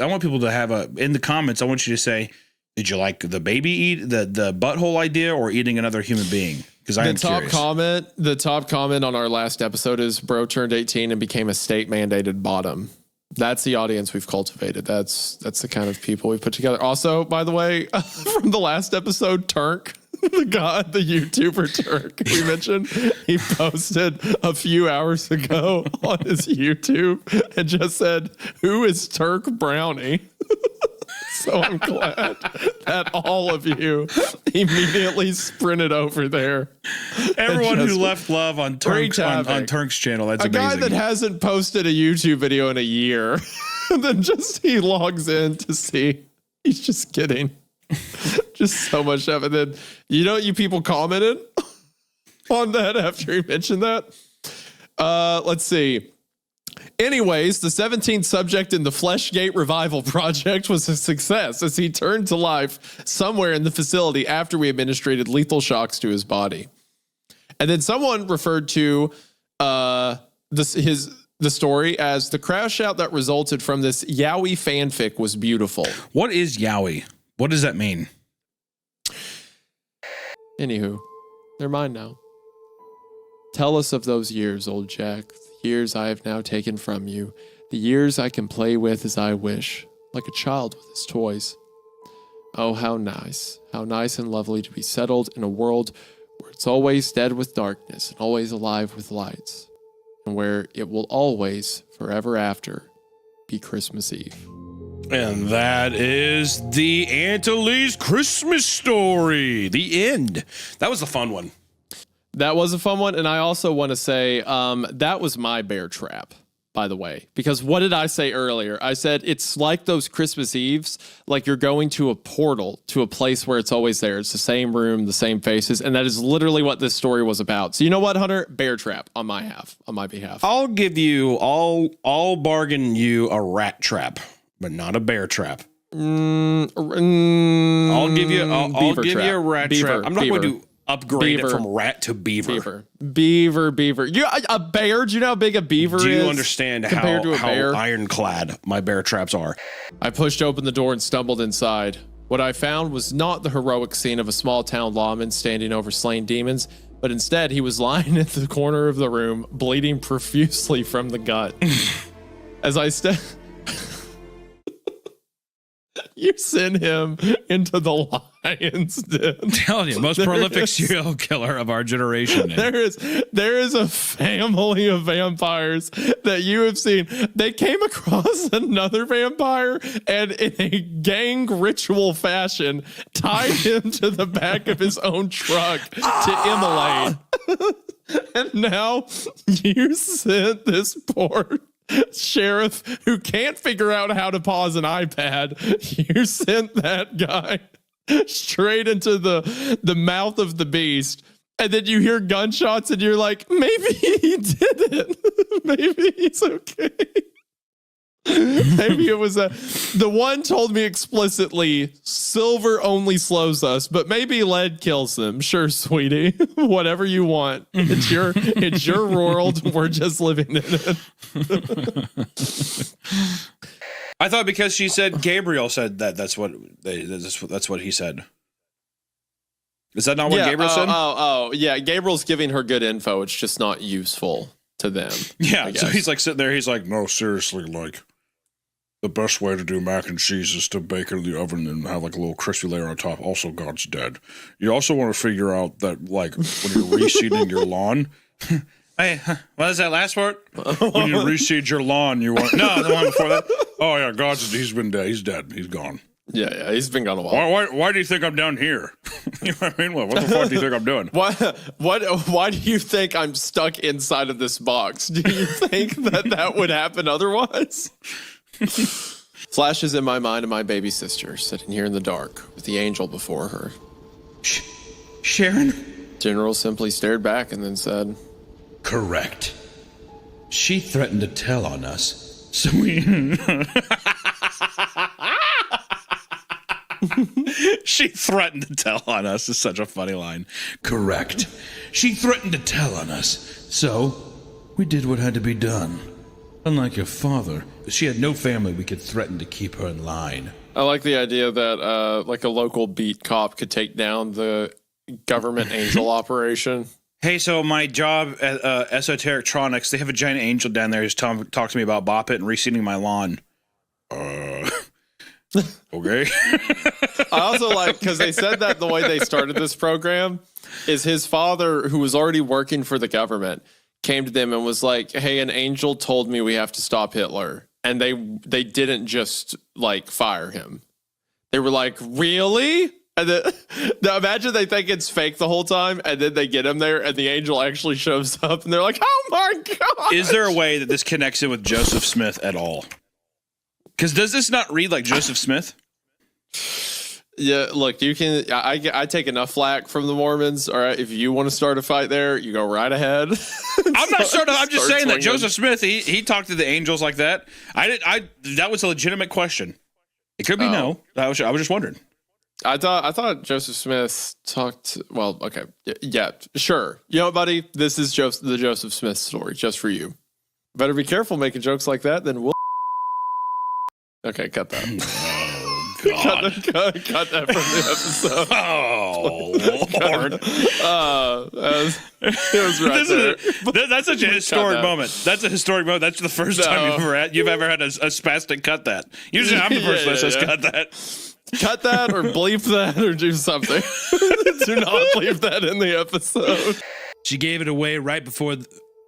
want people to have in the comments. I want you to say, did you like the baby eat the butthole idea or eating another human being? Because I am curious. The top comment on our last episode is, "Bro turned 18 and became a state mandated bottom." That's the audience we've cultivated. That's the kind of people we put together. Also, by the way, from the last episode, Turk, the YouTuber Turk we mentioned, he posted a few hours ago on his YouTube and just said, "Who is Turk Brownie?" So I'm glad that all of you immediately sprinted over there. Everyone who left love on Turk's channel. That's amazing. Guy that hasn't posted a YouTube video in a year, and then he logs in to see. He's just kidding. Just so much stuff. And then you people commented on that after he mentioned that. Let's see. Anyways, the 17th subject in the Fleshgate Revival Project was a success as he turned to life somewhere in the facility after we administered lethal shocks to his body. And then someone referred to the story as the crash out that resulted from this yaoi fanfic was beautiful. What is yaoi? What does that mean? Anywho, they're mine now. Tell us of those years, old Jack. The years I have now taken from you. The years I can play with as I wish, like a child with his toys. Oh, how nice and lovely to be settled in a world where it's always dead with darkness and always alive with lights, and where it will always, forever after, be Christmas Eve. And that is the Aunt Elise Christmas story. The end. That was a fun one. That was a fun one. And I also want to say that was my bear trap, by the way. Because what did I say earlier? I said it's like those Christmas Eves, like you're going to a portal to a place where it's always there. It's the same room, the same faces. And that is literally what this story was about. So you know what, Hunter? Bear trap on my behalf. I'll give you, I'll bargain you a rat trap, but not a bear trap. I'll give you a rat trap. I'm not going to do upgrade Beaver. it from rat to beaver. Beaver. A bear? Do you know how big a beaver is? Do you understand compared to a how bear? ironclad my bear traps are? I pushed open the door and stumbled inside. What I found was not the heroic scene of a small town lawman standing over slain demons, but instead he was lying at the corner of the room, bleeding profusely from the gut. As I you send him into the lion's den. I'm telling you, most prolific serial killer of our generation. There is a family of vampires that you have seen. They came across another vampire and in a gang ritual fashion tied him to the back of his own truck to immolate. And now you sent this poor sheriff who can't figure out how to pause an iPad. You sent that guy straight into the mouth of the beast, and then you hear gunshots and you're like, maybe he did it. Maybe he's okay. Maybe it was the one told me explicitly silver only slows us, but maybe lead kills them. Sure, sweetie. Whatever you want. It's your world. We're just living in it. I thought because she said Gabriel said that's what he said. Is that not what Gabriel said? Oh, yeah. Gabriel's giving her good info. It's just not useful to them. Yeah. So he's like sitting there. He's like, no, seriously, like the best way to do mac and cheese is to bake it in the oven and have like a little crispy layer on top. Also, God's dead. You also want to figure out that like when you're reseeding your lawn. Hey, what is that last word? When you reseed your lawn, you want no the one before that. Oh yeah, he's been dead. He's dead. He's gone. Yeah, he's been gone a while. Why do you think I'm down here? You know what I mean? What the fuck do you think I'm doing? Why do you think I'm stuck inside of this box? Do you think that would happen otherwise? Flashes in my mind of my baby sister sitting here in the dark with the angel before her. Sharon? General simply stared back and then said, correct. She threatened to tell on us, so we... She threatened to tell on us is such a funny line. Correct. She threatened to tell on us, so we did what had to be done. Unlike your father, she had no family we could threaten to keep her in line. I like the idea that like a local beat cop could take down the government angel operation. Hey, so my job at Esoterictronics, they have a giant angel down there who's talking to me about Bop It and reseeding my lawn. Okay. I also like, because they said that the way they started this program is his father, who was already working for the government, came to them and was like, hey, an angel told me we have to stop Hitler. And they didn't just like fire him. They were like, really? And then, now imagine they think it's fake the whole time, and then they get him there, and the angel actually shows up, and they're like, "Oh my god!" Is there a way that this connects in with Joseph Smith at all? Because does this not read like Joseph Smith? Yeah, look, you can. I take enough flack from the Mormons. All right, if you want to start a fight there, you go right ahead. I'm not starting. I'm just saying that Joseph Smith, he talked to the angels like that. That was a legitimate question. It could be no. I was just wondering. I thought Joseph Smith talked. Well, okay, yeah, sure. You know what, buddy? This is the Joseph Smith story, just for you. Better be careful making jokes like that. Then we'll. Okay, cut that. cut that from the episode. Oh Lord! It was right there. That's such a historic moment. That's a historic moment. That's the first time you've ever had a spastic cut that. Usually, I'm the person that says cut that. Cut that or bleep that or do something. Do not bleep that in the episode. She gave it away right before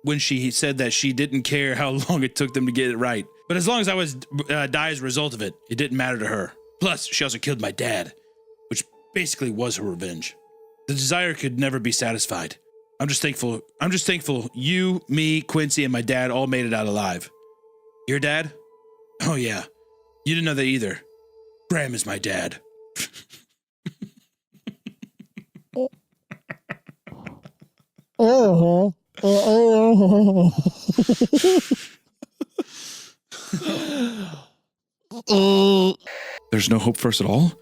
when she said that she didn't care how long it took them to get it right. But as long as I was die as a result of it, it didn't matter to her. Plus, she also killed my dad, which basically was her revenge. The desire could never be satisfied. I'm just thankful you, me, Quincy, and my dad all made it out alive. Your dad? Oh yeah. You didn't know that either. Graham is my dad. There's no hope for us at all?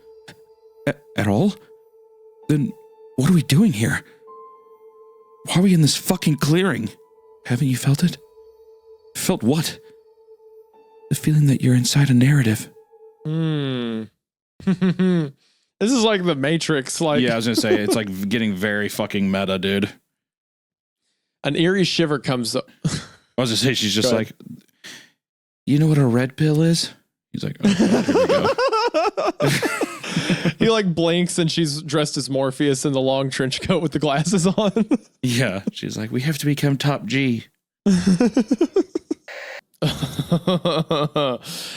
At all? Then What are we doing here? Why are we in this fucking clearing? Haven't you felt it? Felt what? The feeling that you're inside a narrative. This is like the Matrix. Like, Yeah, I was gonna say, it's like getting very fucking meta, dude. an eerie shiver comes up. I was gonna say, she's just Go like, you know what a red pill is? He's like, oh, God, here we go. He like blinks and she's dressed as Morpheus in the long trench coat with the glasses on. Yeah, she's like, we have to become top G.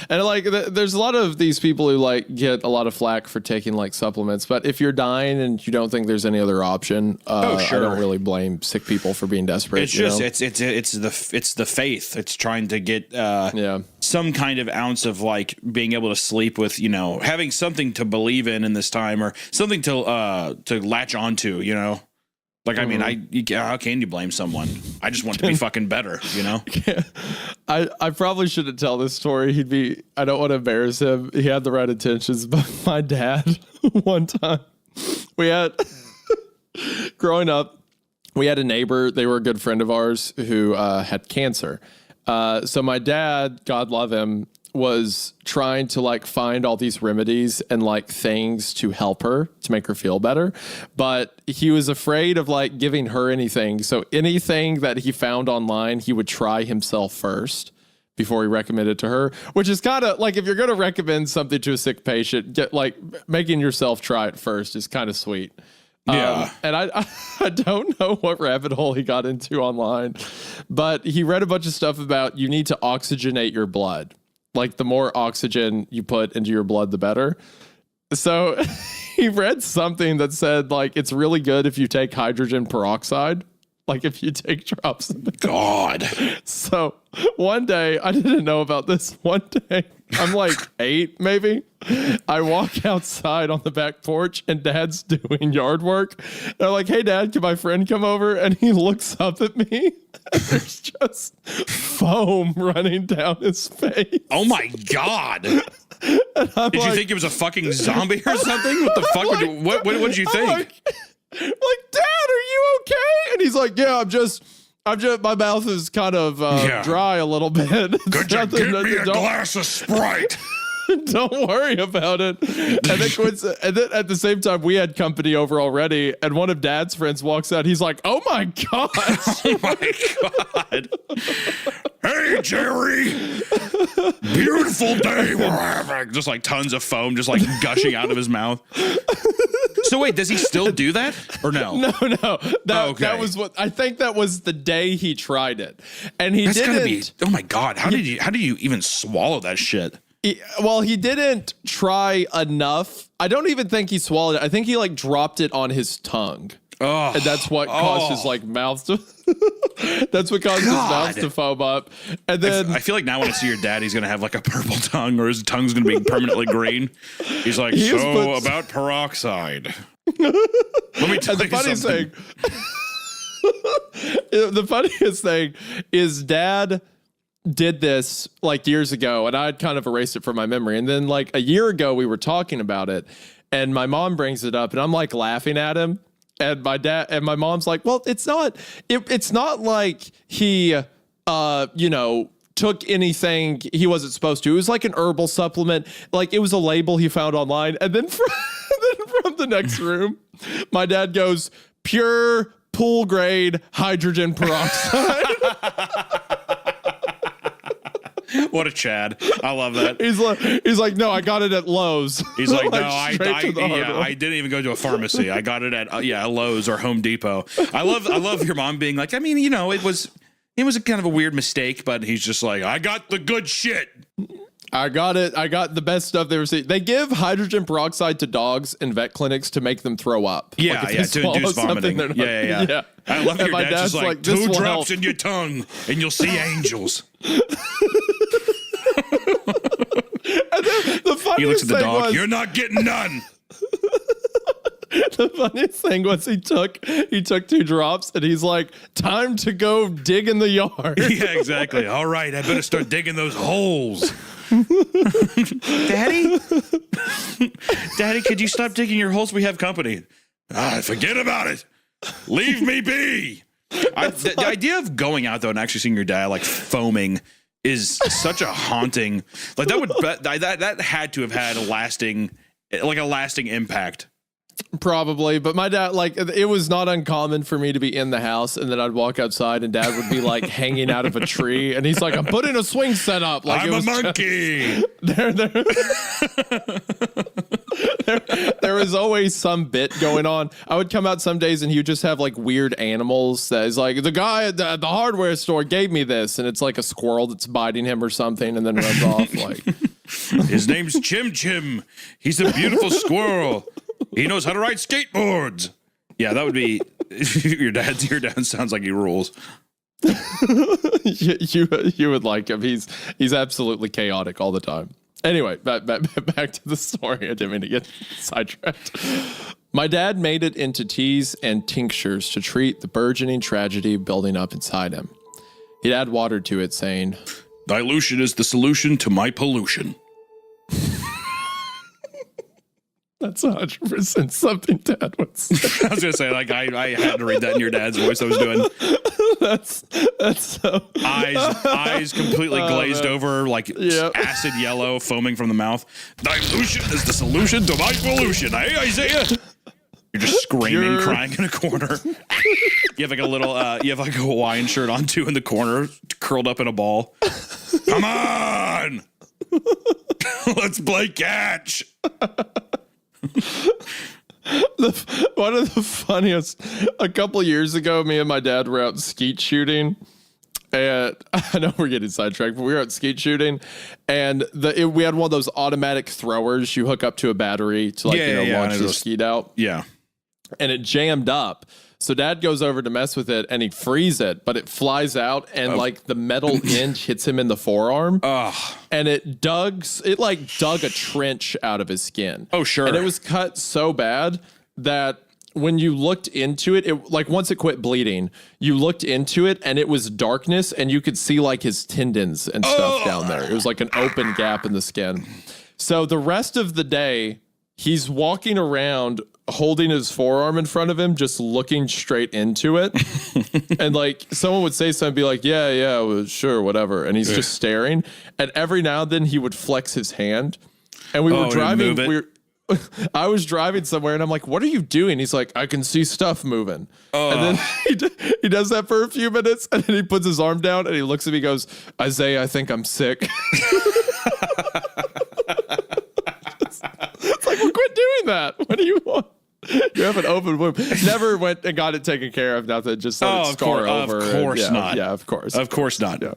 And like there's a lot of these people who like get a lot of flack for taking like supplements, but if you're dying and you don't think there's any other option, I don't really blame sick people for being desperate. It's just it's the faith. It's trying to get some kind of ounce of like being able to sleep with, you know, having something to believe in this time, or something to latch onto, you know. Like, I mean, how can you blame someone? I just want to be fucking better, you know? I probably shouldn't tell this story. I don't want to embarrass him. He had the right intentions, but my dad, one time, growing up, we had a neighbor. They were a good friend of ours who had cancer. So my dad, God love him, was trying to like find all these remedies and like things to help her, to make her feel better, but he was afraid of like giving her anything. So anything that he found online, he would try himself first before he recommended it to her, which is kind of like, if you're going to recommend something to a sick patient, get like making yourself try it first is kind of sweet. Yeah. And I don't know what rabbit hole he got into online, but he read a bunch of stuff about you need to oxygenate your blood. Like the more oxygen you put into your blood, the better. So he read something that said like it's really good if you take hydrogen peroxide. Like if you take drops of it. God. So one day, I didn't know about this. One day, I'm like 8 maybe. I walk outside on the back porch and Dad's doing yard work. And I'm like, hey Dad, can my friend come over? And he looks up at me. And there's just foam running down his face. Oh my God. Did you think it was a fucking zombie or something? What the fuck? What did you think? I'm like, Dad, are you okay? And he's like, yeah, I'm just, my mouth is kind of dry a little bit. Could you give me a glass of Sprite? Don't worry about it. And then at the same time, we had company over already, and one of Dad's friends walks out. He's like, "Oh my God! Oh my God! Hey Jerry, beautiful day we're having." Just like tons of foam, just like gushing out of his mouth. So wait, does he still do that or no? No. That was what I think. That was the day he tried it, and he didn't. Gotta be, oh my God! How did you even swallow that shit? He didn't try enough. I don't even think he swallowed it. I think he like dropped it on his tongue. Oh, and that's what caused his like mouth to. That's what caused his mouth to foam up. And then I feel like now when I see your dad, he's gonna have like a purple tongue, or his tongue's gonna be permanently green. He's like, about peroxide. Let me tell you something. The funniest thing is Dad did this like years ago, and I'd kind of erased it from my memory. And then like a year ago, we were talking about it, and my mom brings it up, and I'm like laughing at him. And my dad and my mom's like, well, it's not like he, took anything he wasn't supposed to. It was like an herbal supplement. Like it was a label he found online. And then from the next room, my dad goes, pure pool grade hydrogen peroxide. What a Chad. I love that. He's like, no, I got it at Lowe's. He's like, no, I didn't even go to a pharmacy. I got it at Lowe's or Home Depot. I love your mom being like, I mean, it was a kind of a weird mistake, but he's just like, I got the good shit. I got it. I got the best stuff they ever seen. They give hydrogen peroxide to dogs in vet clinics to make them throw up. Yeah, to induce vomiting. Yeah. I love your dad's just like 2 drops in your tongue and you'll see angels. And then the funniest he looks at the thing dog. was, you're not getting none. The funniest thing was he took 2 drops and he's like, time to go dig in the yard. Yeah, exactly. All right, I better start digging those holes. Daddy, could you stop digging your holes? We have company. Forget about it. Leave me be. The idea of going out though and actually seeing your dad like foaming is such a haunting. Like that had to have had a lasting impact. Probably, but my dad, like, it was not uncommon for me to be in the house and then I'd walk outside and dad would be like hanging out of a tree and he's like, I'm putting a swing set up. Like, I'm a monkey. There was always some bit going on. I would come out some days and he would just have like weird animals that is like, the guy at the hardware store gave me this, and it's like a squirrel that's biting him or something and then runs off. Like, his name's Chim Chim. He's a beautiful squirrel. He knows how to ride skateboards. Yeah, that would be your dad. Your dad sounds like he rules. you would like him. He's absolutely chaotic all the time. Anyway, back to the story. I didn't mean to get sidetracked. My dad made it into teas and tinctures to treat the burgeoning tragedy building up inside him. He'd add water to it, saying, "Dilution is the solution to my pollution." That's 100% something Dad would say. I was gonna say, like, I had to read that in your dad's voice. I was doing. That's so eyes completely glazed over, like acid yellow, foaming from the mouth. Dilution is the solution to my pollution. Hey, Isaiah. You're just screaming, crying in a corner. You have like a little, you have like a Hawaiian shirt on too in the corner, curled up in a ball. Come on, let's play catch. One of the funniest, a couple years ago, me and my dad were out skeet shooting, and I know we're getting sidetracked, but we were out skeet shooting, and we had one of those automatic throwers you hook up to a battery to launch the skeet out. Yeah, and it jammed up. So Dad goes over to mess with it and he frees it, but it flies out and like the metal end hits him in the forearm. And it dug a trench out of his skin. Oh, sure. And it was cut so bad that when you looked into it, like once it quit bleeding, you looked into it and it was darkness and you could see like his tendons and stuff down there. It was like an open gap in the skin. So the rest of the day, he's walking around holding his forearm in front of him, just looking straight into it. And like someone would say something, be like, yeah, well, sure, whatever. And he's just staring. And every now and then he would flex his hand. And we were driving. I was driving somewhere and I'm like, what are you doing? He's like, I can see stuff moving. And then he does that for a few minutes and then he puts his arm down and he looks at me and goes, Isaiah, I think I'm sick. It's like, well, quit doing that. What do you want? You have an open wound. Never went and got it taken care of. Nothing. Just let it scar over. Of course not. Yeah, of course. Of course not. Yeah.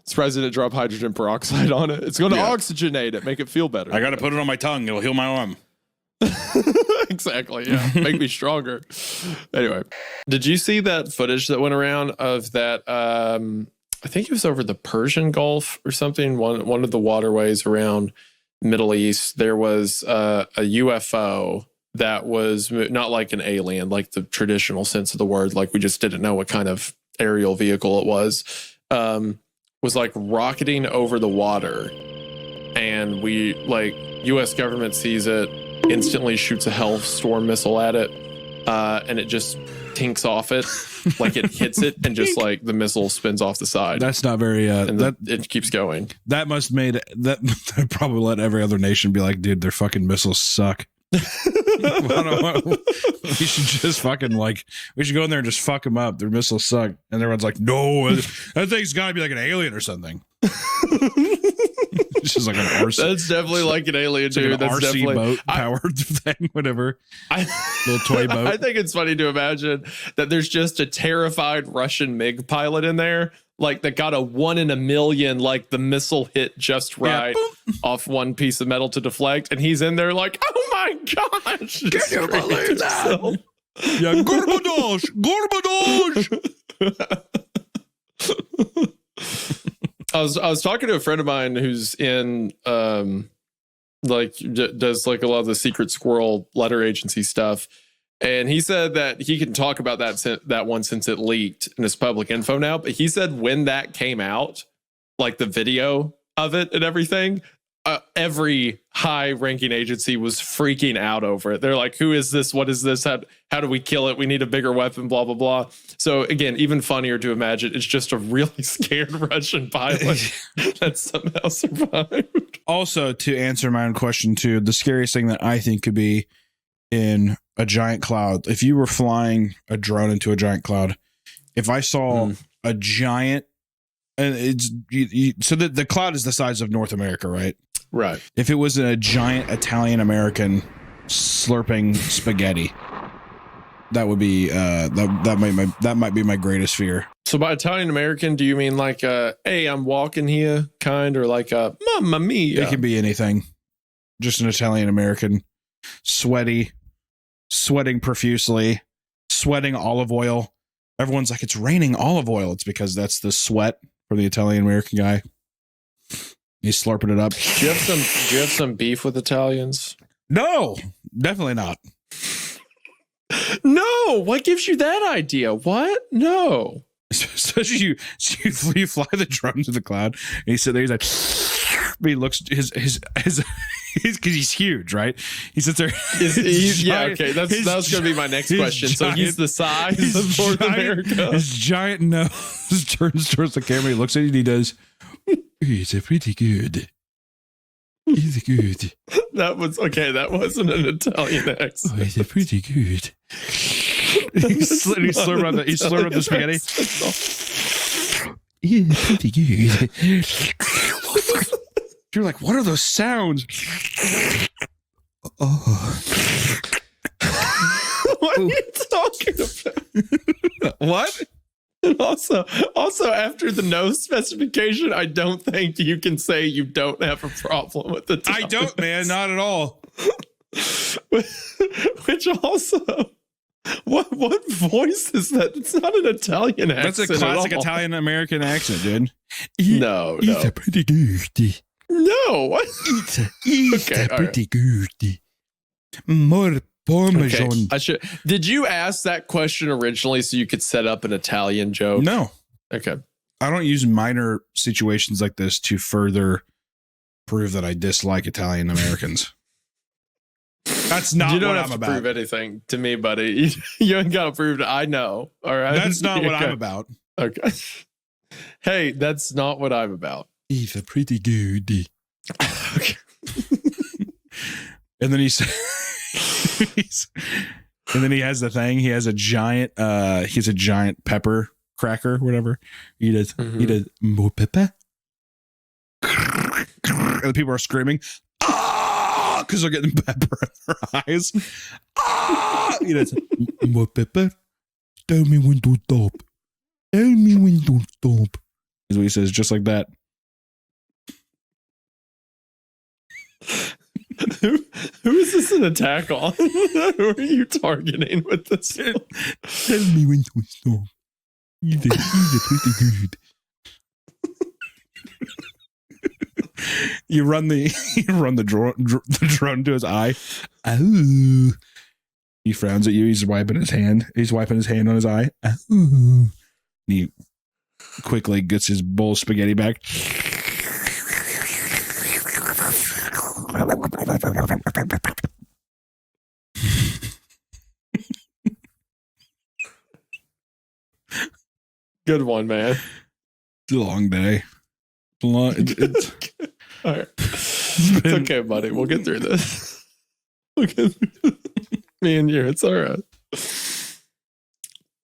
Surprised they didn't drop hydrogen peroxide on it. It's going to oxygenate it, make it feel better. I got to put it on my tongue. It'll heal my arm. Exactly. Yeah. Make me stronger. Anyway, did you see that footage that went around of that? I think it was over the Persian Gulf or something. One of the waterways around Middle East. There was a UFO that was not like an alien, like the traditional sense of the word. Like we just didn't know what kind of aerial vehicle it was like rocketing over the water. And U.S. government sees it, instantly shoots a Hellstorm missile at it, and it just tinks off it. Like it hits it and just like the missile spins off the side. That's not very it keeps going. That must that probably let every other nation be like, dude, their fucking missiles suck. We should just fucking we should go in there and just fuck them up. Their missiles suck. And everyone's like, no, that thing's gotta be like an alien or something. It's just like an RC. That's definitely like an alien, dude. Like an That's RC boat powered thing, whatever. Little toy boat. I think it's funny to imagine that there's just a terrified Russian MiG pilot in there, like that got a 1 in a million, like the missile hit just right off one piece of metal to deflect, and he's in there like, oh my gosh! Can you believe that? Yeah, Gorbadosh, Gorbadosh. I was talking to a friend of mine who's in does like a lot of the secret squirrel letter agency stuff, and he said that he can talk about that one since it leaked and it's public info now. But he said when that came out, like the video of it and everything, every high-ranking agency was freaking out over it. They're like, who is this? What is this? How do we kill it? We need a bigger weapon, blah, blah, blah. So again, even funnier to imagine, it's just a really scared Russian pilot that somehow survived. Also, to answer my own question too, the scariest thing that I think could be in a giant cloud, if you were flying a drone into a giant cloud, if I saw a giant, and it's so that the cloud is the size of North America, right? Right. If it was a giant Italian American slurping spaghetti, that would be that might be my greatest fear. So by Italian American, do you mean like hey, I'm walking here kind, or like a mamma mia? It can be anything. Just an Italian American, sweating profusely, sweating olive oil. Everyone's like, it's raining olive oil. It's because that's the sweat from the Italian American guy. He's slurping it up. Do you have some beef with Italians? No, definitely not. No, what gives you that idea? What? No. Especially you fly the drone to the cloud, and he's sitting there. He's like, he looks his because he's huge, right? He sits there. Yeah, okay. That was going to be my next question. So he's the size of North America. His giant nose turns towards the camera. He looks at it and he does. It's pretty good. It's good. That was okay. That wasn't an Italian accent. Oh, it's pretty good. He slurred on the spaghetti. It's pretty good. You're like, what are those sounds? Oh. What are you talking about? What? And also after the no specification, I don't think you can say you don't have a problem with the I don't, man, not at all. Which also, what voice is that? It's not an Italian accent. That's a classic Italian American accent, dude. No. It's pretty good. No. What? It's pretty good. More Parmesan. Okay. Did you ask that question originally so you could set up an Italian joke? No. Okay. I don't use minor situations like this to further prove that I dislike Italian Americans. That's not you don't what have I'm to about. prove anything to me, buddy. You ain't got to prove it. I know. All right. That's not what Okay. I'm about. Okay. Hey, that's not what I'm about. It's a pretty good. Okay. And then he has the thing. He has a giant pepper cracker, whatever. He does more pepper. And the people are screaming, ah, because they're getting pepper in their eyes. Ah, he does more pepper. Tell me when to stop. Tell me when to stop. Is what he says, just like that. Who is this an attack on? Who are you targeting with this? Tell me when to stop. He's pretty good. You run the drone to his eye. Ooh. He frowns at you. He's wiping his hand. He's wiping his hand on his eye. Ooh. He quickly gets his bowl of spaghetti back. Good one, man. It's a long day. All right. It's okay, buddy. We'll get through this. Me and you. It's all right.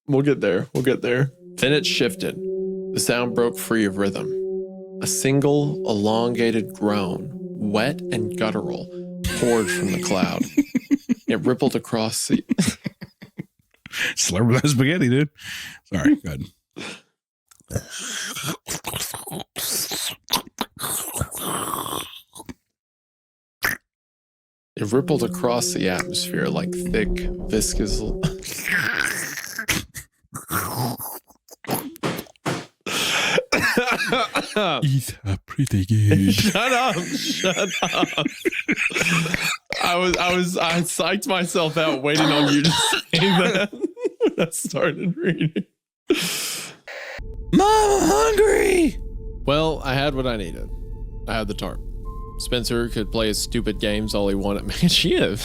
We'll get there. Then it shifted. The sound broke free of rhythm. A single elongated groan, wet and guttural, poured from the cloud. It rippled across the... Slurp that spaghetti, dude. Sorry, go ahead. It rippled across the atmosphere like thick, viscous... It's pretty good. Shut up. I psyched myself out waiting on you to say that when I started reading. Mom, I'm hungry. Well, I had what I needed. I had the tarp. Spencer could play his stupid games all he wanted. Man, she is.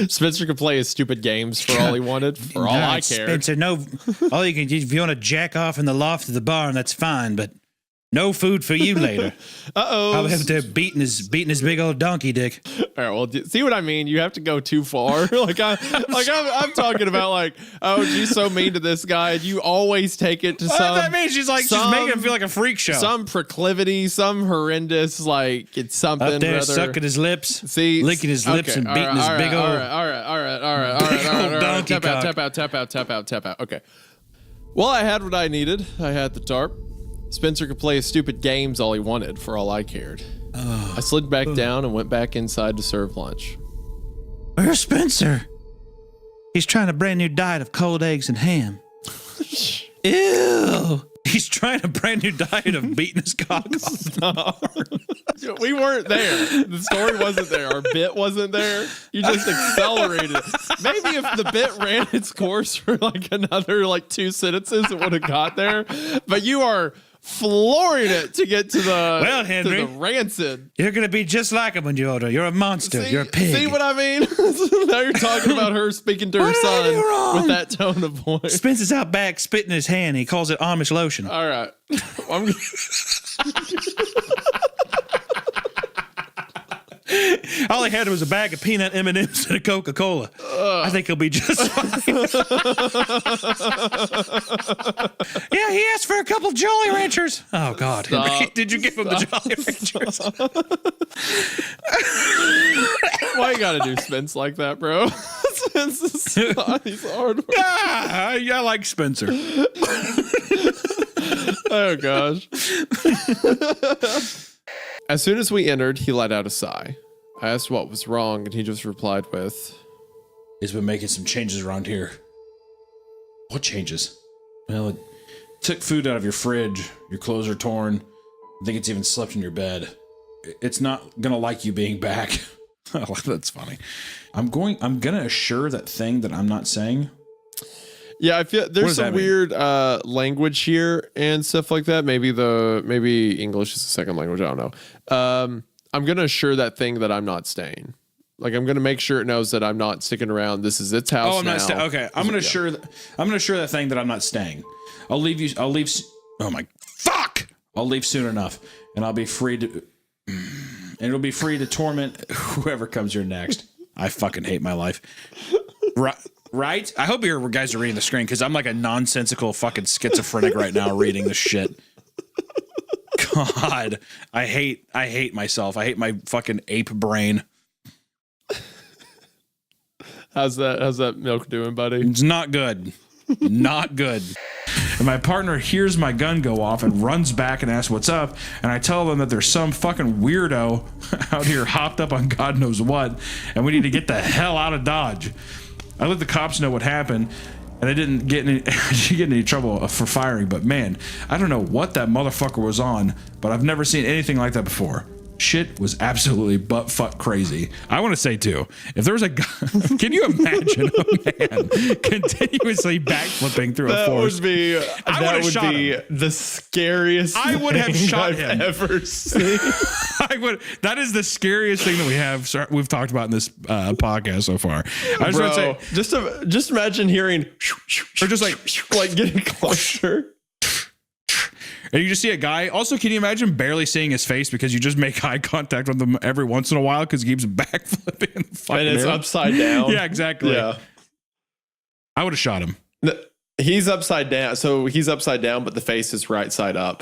Spencer could play his stupid games for all he wanted, for all I cared. Spencer, no. All you can do, if you want to jack off in the loft of the barn, that's fine, but no food for you later. I'll have to beating his big old donkey dick. All right, well, see what I mean? You have to go too far. I'm talking about like, oh, she's so mean to this guy, and you always take it to some. That means she's making him feel like a freak show. Some proclivity, some horrendous, like it's something. Up there, rather. sucking his lips, see, licking his lips, and beating his big old. All right. Donkey Tap out. Okay. Well, I had what I needed. I had the tarp. Spencer could play his stupid games all he wanted, for all I cared. I slid back down and went back inside to serve lunch. Where's Spencer? He's trying a brand new diet of cold eggs and ham. Ew. He's trying a brand new diet of beating his cock off. We weren't there. The story wasn't there. Our bit wasn't there. You just accelerated it. Maybe if the bit ran its course for like another like 2 sentences, it would have got there. But you are flooring it to get to the Henry, to the rancid. You're gonna be just like him when you're older. You're a monster. You're a pig. See what I mean? Now you're talking about her speaking to her son with that tone of voice. Spencer's out back spitting his hand. He calls it Amish lotion. All right. All he had was a bag of peanut M&Ms and a Coca-Cola. I think he'll be just fine. Yeah, he asked for a couple Jolly Ranchers. Oh, God. Henry, did you give him the Jolly Ranchers? Why you gotta do Spence like that, bro? Spence is he's hard. I like Spencer. Oh, gosh. As soon as we entered, he let out a sigh. I asked what was wrong, and he just replied with, He's been making some changes around here. What changes? Well, it took food out of your fridge. Your clothes are torn. I think it's even slept in your bed. It's not gonna like you being back. Oh, that's funny. I'm gonna assure that thing that I'm not saying. Yeah, I feel there's some weird language here and stuff like that. Maybe English is a second language. I don't know. I'm gonna assure that thing that I'm not staying. Like I'm gonna make sure it knows that I'm not sticking around. This is its house. Oh, I'm now. not staying. Okay, I'm gonna assure that thing that I'm not staying. I'll leave. Oh my fuck! I'll leave soon enough, and I'll be free to. And it'll be free to torment whoever comes here next. I fucking hate my life. Right? I hope you guys are reading the screen because I'm like a nonsensical fucking schizophrenic right now reading this shit. God, I hate myself. I hate my fucking ape brain. How's that milk doing, buddy? It's not good. Not good. And my partner hears my gun go off and runs back and asks what's up. And I tell them that there's some fucking weirdo out here hopped up on God knows what. And we need to get the hell out of Dodge. I let the cops know what happened. And I didn't get any trouble for firing. But man, I don't know what that motherfucker was on. But I've never seen anything like that before. Shit was absolutely butt fuck crazy. I want to say too, if there was a guy, can you imagine a man continuously backflipping through a forest? That would be the scariest. I would have shot him. Ever seen. I would. That is the scariest thing that we've talked about in this podcast so far. I was going to say, just imagine hearing, or just like getting closer. And you just see a guy. Also, can you imagine barely seeing his face because you just make eye contact with him every once in a while because he keeps backflipping in the fucking and it's air. upside down. Yeah, exactly. Yeah. I would have shot him. He's upside down. So he's upside down, but the face is right side up.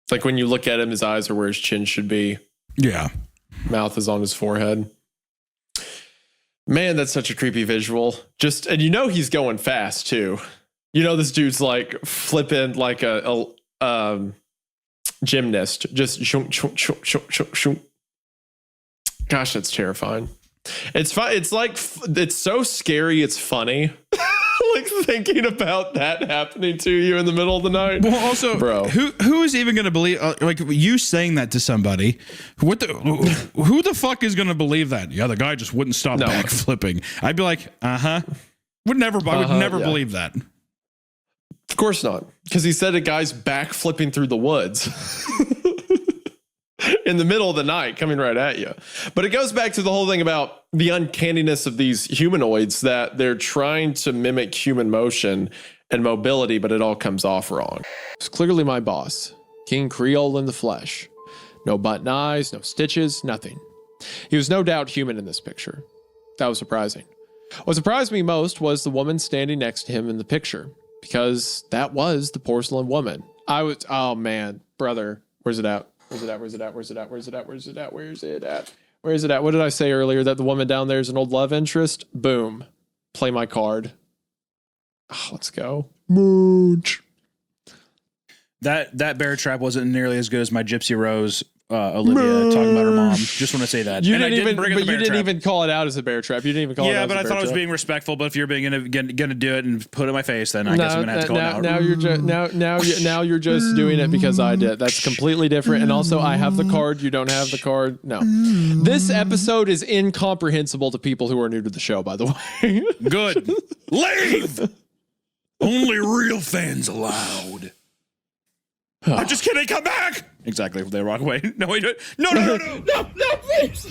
It's like when you look at him, his eyes are where his chin should be. Yeah. Mouth is on his forehead. Man, that's such a creepy visual. And you know he's going fast too. You know, this dude's like flipping like a gymnast. Just shunk, shunk, shunk, shunk, shunk, shunk. Gosh, that's terrifying. It's fun. It's like, it's so scary. It's funny. Like thinking about that happening to you in the middle of the night. Well, also, bro, who is even going to believe like you saying that to somebody? Who the fuck is going to believe that? Yeah, the guy just wouldn't stop backflipping. I'd be like, I would never believe that. Of course not, because he said a guy's back flipping through the woods. in the middle of the night coming right at you. But it goes back to the whole thing about the uncanniness of these humanoids, that they're trying to mimic human motion and mobility, but it all comes off wrong. It's clearly my boss, King Creole in the flesh. No button eyes, no stitches, nothing. He was no doubt human in this picture. That was surprising. What surprised me most was the woman standing next to him in the picture, because that was the porcelain woman. Oh man, brother, where's it at? Where's it at? Where's it at? Where's it at? Where's it at? Where's it at? Where's it at? Where is it at? What did I say earlier? That the woman down there is an old love interest? Boom. Play my card. Oh, let's go. Mooch. That bear trap wasn't nearly as good as my Gypsy Rose Olivia talking about her mom. Just want to say that. You and didn't even call it out as a bear trap. You didn't even call it out. Yeah, but as a I bear thought I was trap. being respectful. But if you're gonna do it and put it in my face, then I guess I'm gonna have to call it out. Now you're just doing it because I did. That's completely different. And also, I have the card. You don't have the card. No. This episode is incomprehensible to people who are new to the show. By the way. Good. Leave. Only real fans allowed. I'm just kidding. Come back. Exactly. They walk away. No, wait. No, please.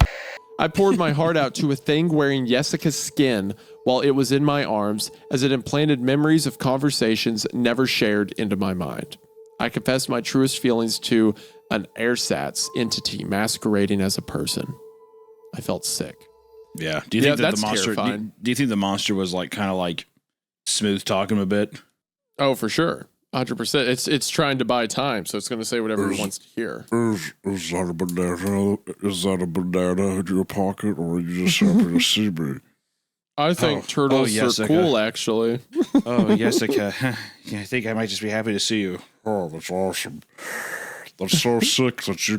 I poured my heart out to a thing wearing Jessica's skin while it was in my arms, as it implanted memories of conversations never shared into my mind. I confessed my truest feelings to an ersatz entity masquerading as a person. I felt sick. Yeah. Do you think that that's the monster? Do you think the monster was like kind of like smooth talking a bit? Oh, for sure. 100%. It's trying to buy time, so it's going to say whatever it wants to hear. Is that a banana? Is that a banana in your pocket, or are you just happy to see me? I think turtles are cool, actually. Oh, Jessica. Yeah, I think I might just be happy to see you. Oh, that's awesome. That's so sick that you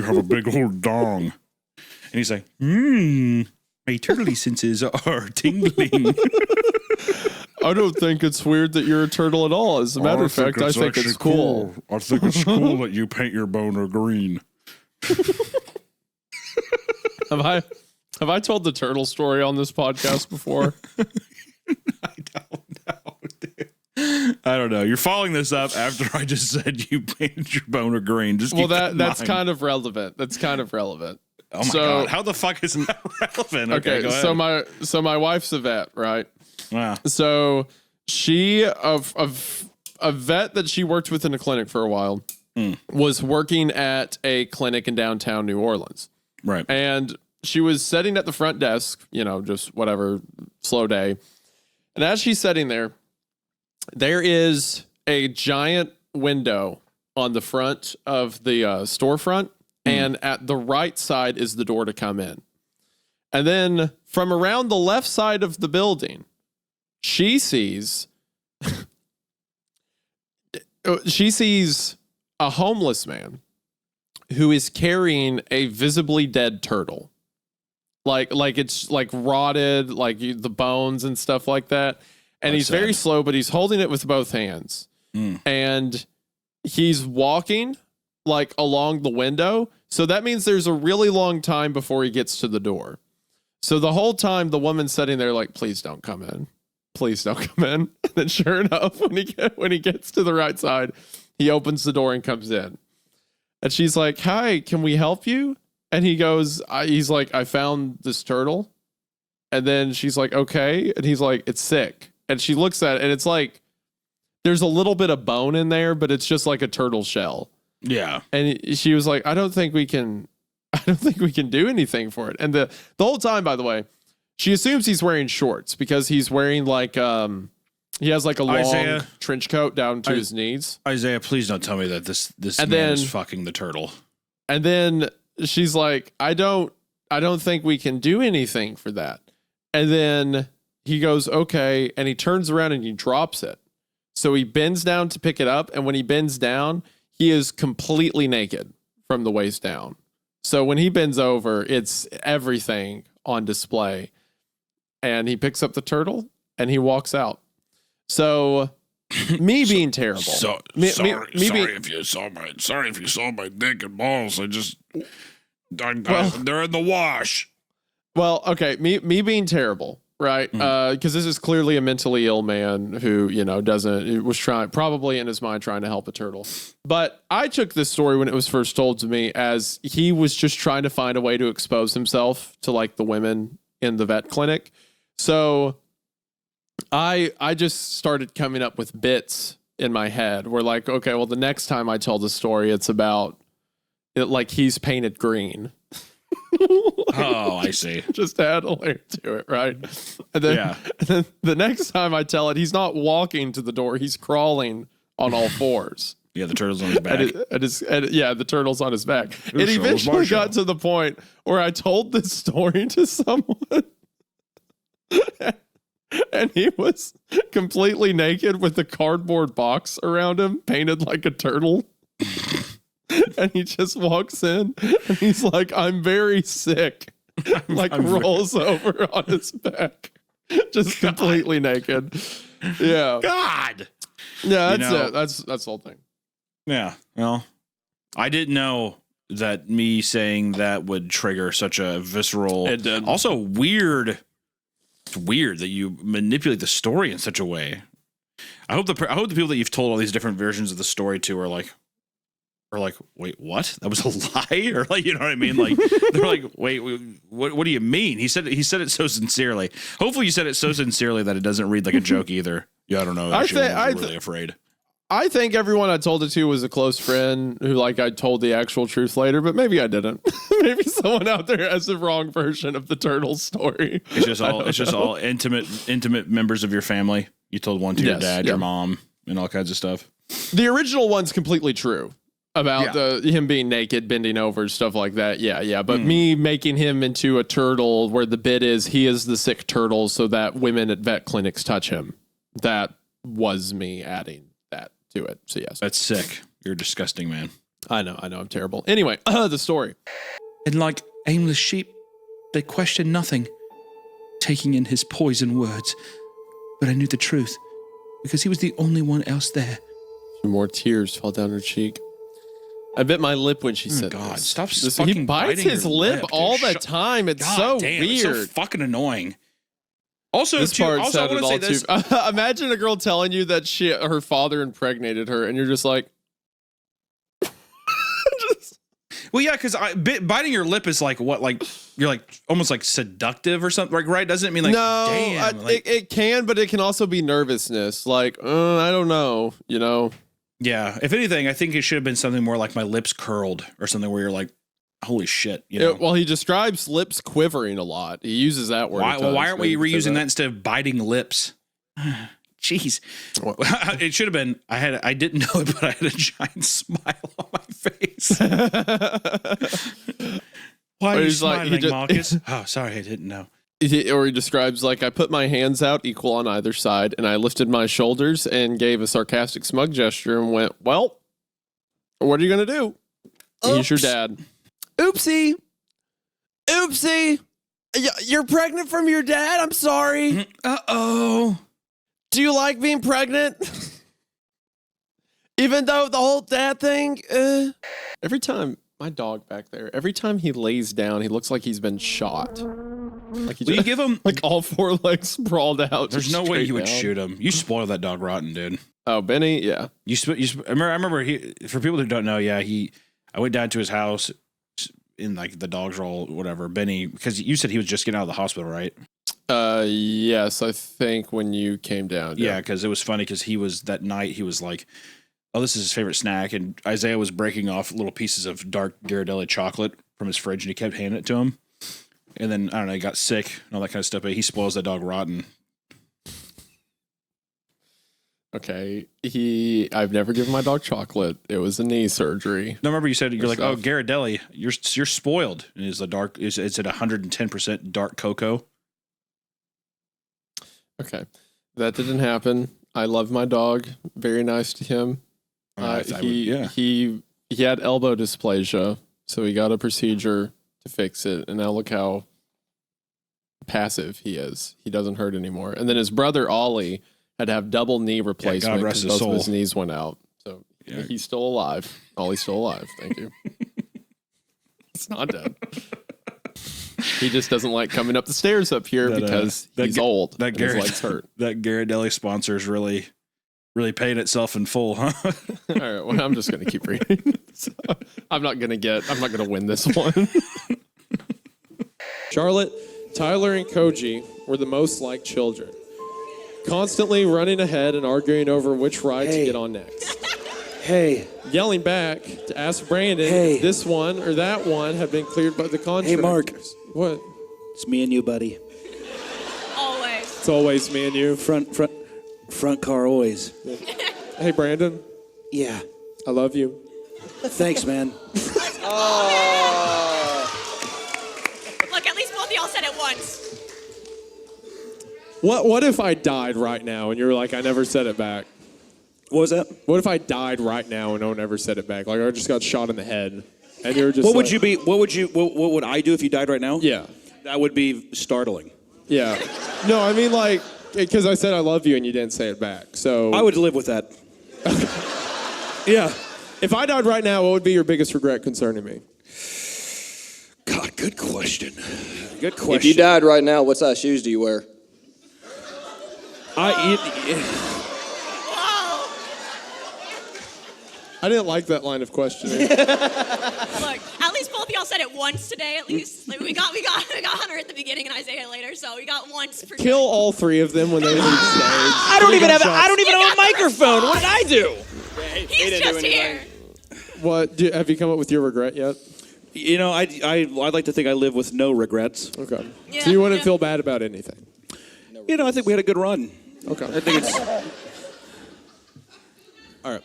have a big old dong. And he's like, my turtley senses are tingling. I don't think it's weird that you're a turtle at all. As a matter of fact, I think it's cool. I think it's cool that you paint your boner green. Have I told the turtle story on this podcast before? I don't know. You're following this up after I just said you painted your boner green. Just keep that's kind of relevant. That's kind of relevant. Oh my god! How the fuck is that relevant? Okay, go ahead. so my wife's a vet, right? Wow. So she a vet that she worked with in a clinic for a while was working at a clinic in downtown New Orleans. Right. And she was sitting at the front desk, just whatever, slow day. And as she's sitting there, there is a giant window on the front of the storefront. And at the right side is the door to come in. And then from around the left side of the building, she sees a homeless man who is carrying a visibly dead turtle. Like it's like rotted, like the bones and stuff like that. And he's very slow, but he's holding it with both hands. And he's walking like along the window. So that means there's a really long time before he gets to the door. So the whole time the woman's sitting there like, please don't come in. Please don't come in. And then sure enough, when he gets to the right side, he opens the door and comes in. And she's like, hi, can we help you? And he goes, he's like, I found this turtle. And then she's like, okay. And he's like, it's sick. And she looks at it and it's like, there's a little bit of bone in there, but it's just like a turtle shell. Yeah. And she was like, I don't think we can do anything for it. And the whole time, by the way, she assumes he's wearing shorts because he's wearing like he has like a long trench coat down to his knees. Isaiah, please don't tell me that this man is fucking the turtle. And then she's like, I don't think we can do anything for that. And then he goes, okay, and he turns around and he drops it. So he bends down to pick it up, and when he bends down, he is completely naked from the waist down. So when he bends over, it's everything on display. And he picks up the turtle and he walks out. So me being terrible. Sorry if you saw my dick and balls. They're in the wash. Well, okay, me being terrible. right? Because this is clearly a mentally ill man who, was trying, probably in his mind, trying to help a turtle. But I took this story when it was first told to me as he was just trying to find a way to expose himself to like the women in the vet clinic. So I just started coming up with bits in my head. We're like, okay, well, the next time I tell the story, it's about it, like he's painted green. Oh, I see. Just add a layer to it, right? And then, and then the next time I tell it, he's not walking to the door; he's crawling on all fours. Yeah, the turtle's on his back. The turtle's on his back. It eventually got to the point where I told this story to someone, and he was completely naked with a cardboard box around him, painted like a turtle. And he just walks in and he's like, I'm very sick. Rolls over on his back. Just completely naked. Yeah. God. Yeah, that's it. That's the whole thing. Yeah. Well, I didn't know that me saying that would trigger such a visceral. It did. Also weird. It's weird that you manipulate the story in such a way. I hope the people that you've told all these different versions of the story to are like, wait, what? That was a lie? Or like, you know what I mean? Like, they're like, wait, what do you mean? He said it so sincerely. Hopefully you said it so sincerely that it doesn't read like a joke either. Yeah, I don't know. I'm really afraid. I think everyone I told it to was a close friend who, like, I told the actual truth later, but maybe I didn't. Maybe someone out there has the wrong version of the turtle story. It's just all intimate members of your family. You told one to your dad, your mom, and all kinds of stuff. The original one's completely true. About him being naked, bending over, stuff like that. Yeah. But me making him into a turtle where the bit is he is the sick turtle so that women at vet clinics touch him. That was me adding that to it. So yes. That's sick. You're a disgusting man. I know. I'm terrible. Anyway, the story. And like aimless sheep, they questioned nothing, taking in his poison words. But I knew the truth because he was the only one else there. More tears fall down her cheek. I bit my lip when she said God, this. stop He bites his lip all the time. It's so weird. It's so fucking annoying. Also, this part sounded all too... Imagine a girl telling you that her father impregnated her, and you're just like... Well, yeah, because biting your lip is like what? Like, you're like almost like seductive or something, right? Doesn't it mean like, no, damn? It can, but it can also be nervousness. Like, I don't know, Yeah, if anything, I think it should have been something more like my lips curled or something where you're like, holy shit. Well, he describes lips quivering a lot. He uses that word. Why aren't we reusing that instead of biting lips? Jeez. It should have been, I didn't know it, but I had a giant smile on my face. Why are you smiling, Marcus? Oh, sorry, I didn't know. Or he describes like, I put my hands out equal on either side and I lifted my shoulders and gave a sarcastic smug gesture and went, well, what are you going to do? He's your dad. Oopsie. You're pregnant from your dad? I'm sorry. Uh-oh. Do you like being pregnant? Even though the whole dad thing? Every time, my dog back there, every time he lays down, he looks like he's been shot. Like you give him like all four legs sprawled out. There's no way you would shoot him. You spoiled that dog rotten, dude. Oh, Benny, yeah. I remember for people who don't know, I went down to his house in like the dogs were all whatever. Benny, because you said he was just getting out of the hospital, right? Yes, I think when you came down. Yeah, because it was funny because he was like, oh, this is his favorite snack, and Isaiah was breaking off little pieces of dark Ghirardelli chocolate from his fridge, and he kept handing it to him. And then, I don't know, he got sick and all that kind of stuff, but he spoils that dog rotten. Okay. I've never given my dog chocolate. It was a knee surgery. No, remember you said, you're like, oh, Ghirardelli, you're spoiled. And it's at 110% dark cocoa. Okay. That didn't happen. I love my dog. Very nice to him. He had elbow dysplasia, so he got a procedure to fix it, and now look how passive he is. He doesn't hurt anymore. And then his brother Ollie had to have double knee replacement because both of his knees went out. So he's still alive. Ollie's still alive. Thank you. It's not dead. He just doesn't like coming up the stairs up here because he's old. That and his Garrett, legs hurt. That Ghirardelli sponsor is really paying itself in full, huh? All right, well, I'm just going to keep reading. So, I'm not going to win this one. Charlotte, Tyler, and Koji were the most like children, constantly running ahead and arguing over which ride to get on next. Hey. Yelling back to ask Brandon if this one or that one had been cleared by the contractors. Hey, Mark. What? It's me and you, buddy. Always. It's always me and you. Front car always. Hey, Brandon. Yeah. I love you. Thanks, man. Look, at least both of y'all said it once. What if I died right now and you're like, I never said it back? What was that? What if I died right now and no one ever said it back? Like I just got shot in the head, and you're just. What would you be? What would I do if you died right now? Yeah, that would be startling. Yeah. No, I mean like because I said I love you and you didn't say it back. So I would live with that. Yeah. If I died right now, what would be your biggest regret concerning me? God, good question. Good question. If you died right now, what size shoes do you wear? I didn't like that line of questioning. Look, at least both of y'all said it once today. At least like, we got Hunter at the beginning and Isaiah later, so we got once for Kill all three of them when they leave stage. I don't even have a microphone. What did I do? He's just here. What have you come up with your regret yet? You know, I'd like to think I live with no regrets. Okay. Yeah, so you wouldn't feel bad about anything? You know, I think we had a good run. Okay. I think it's. All right.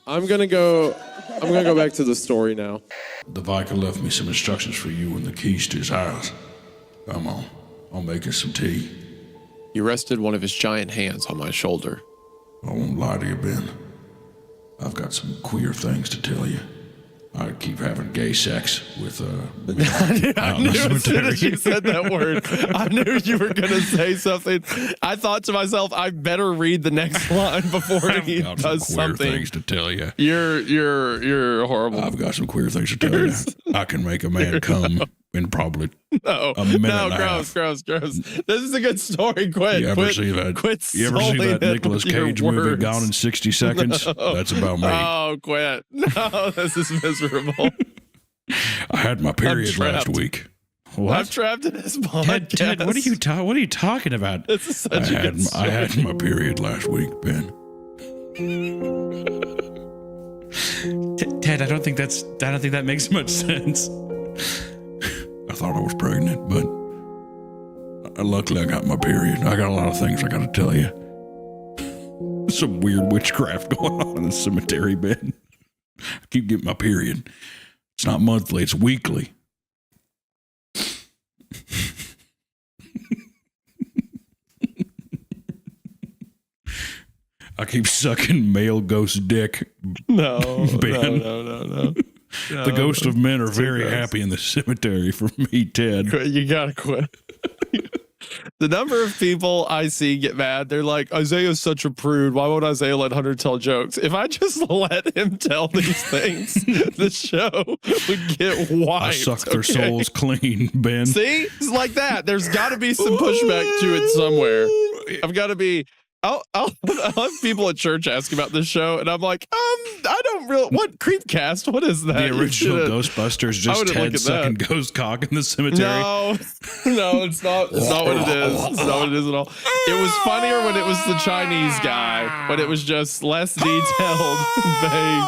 I'm gonna go back to the story now. The Vicar left me some instructions for you and the keys to his house. Come on, I'm making some tea. He rested one of his giant hands on my shoulder. I won't lie to you, Ben. I've got some queer things to tell you. I keep having gay sex with I knew as soon as you said that word, I knew you were going to say something. I thought to myself, I better read the next line before he got does some queer something. things to tell you. You're horrible. I've got some queer things to tell you. I can make a man come in probably No, a minute no, and a half. gross. This is a good story. Quit. You ever see that? Quit You ever see sullying that it Nicolas with your Cage movie, words. Gone in 60 Seconds? No. That's about me. Oh, quit. No, this is miserable. I had my period last trapped. week. I'm trapped in this podcast. Ted, what are you talking about? This is such a good story. I had my period last week, Ben. Ted, I don't think that makes much sense. I thought I was pregnant, but luckily I got my period. I got a lot of things I got to tell you. Some weird witchcraft going on in the cemetery, Ben. I keep getting my period. It's not monthly, it's weekly. I keep sucking male ghost dick. No, Ben. no. The ghosts of men are very happy in the cemetery for me, Ted. You gotta quit. The number of people I see get mad, they're like, Isaiah's such a prude. Why won't Isaiah let Hunter tell jokes? If I just let him tell these things, the show would get wiped. I suck their souls clean, Ben. See? It's like that. There's got to be some pushback to it somewhere. I've got to be... I'll have people at church ask about this show, and I'm like, I don't really. What CreepCast? What is that? The original Ghostbusters, just Ted sucking ghost cock in the cemetery. No, it's not. It's not what it is. It's not what it is at all. It was funnier when it was the Chinese guy, but it was just less detailed, vague.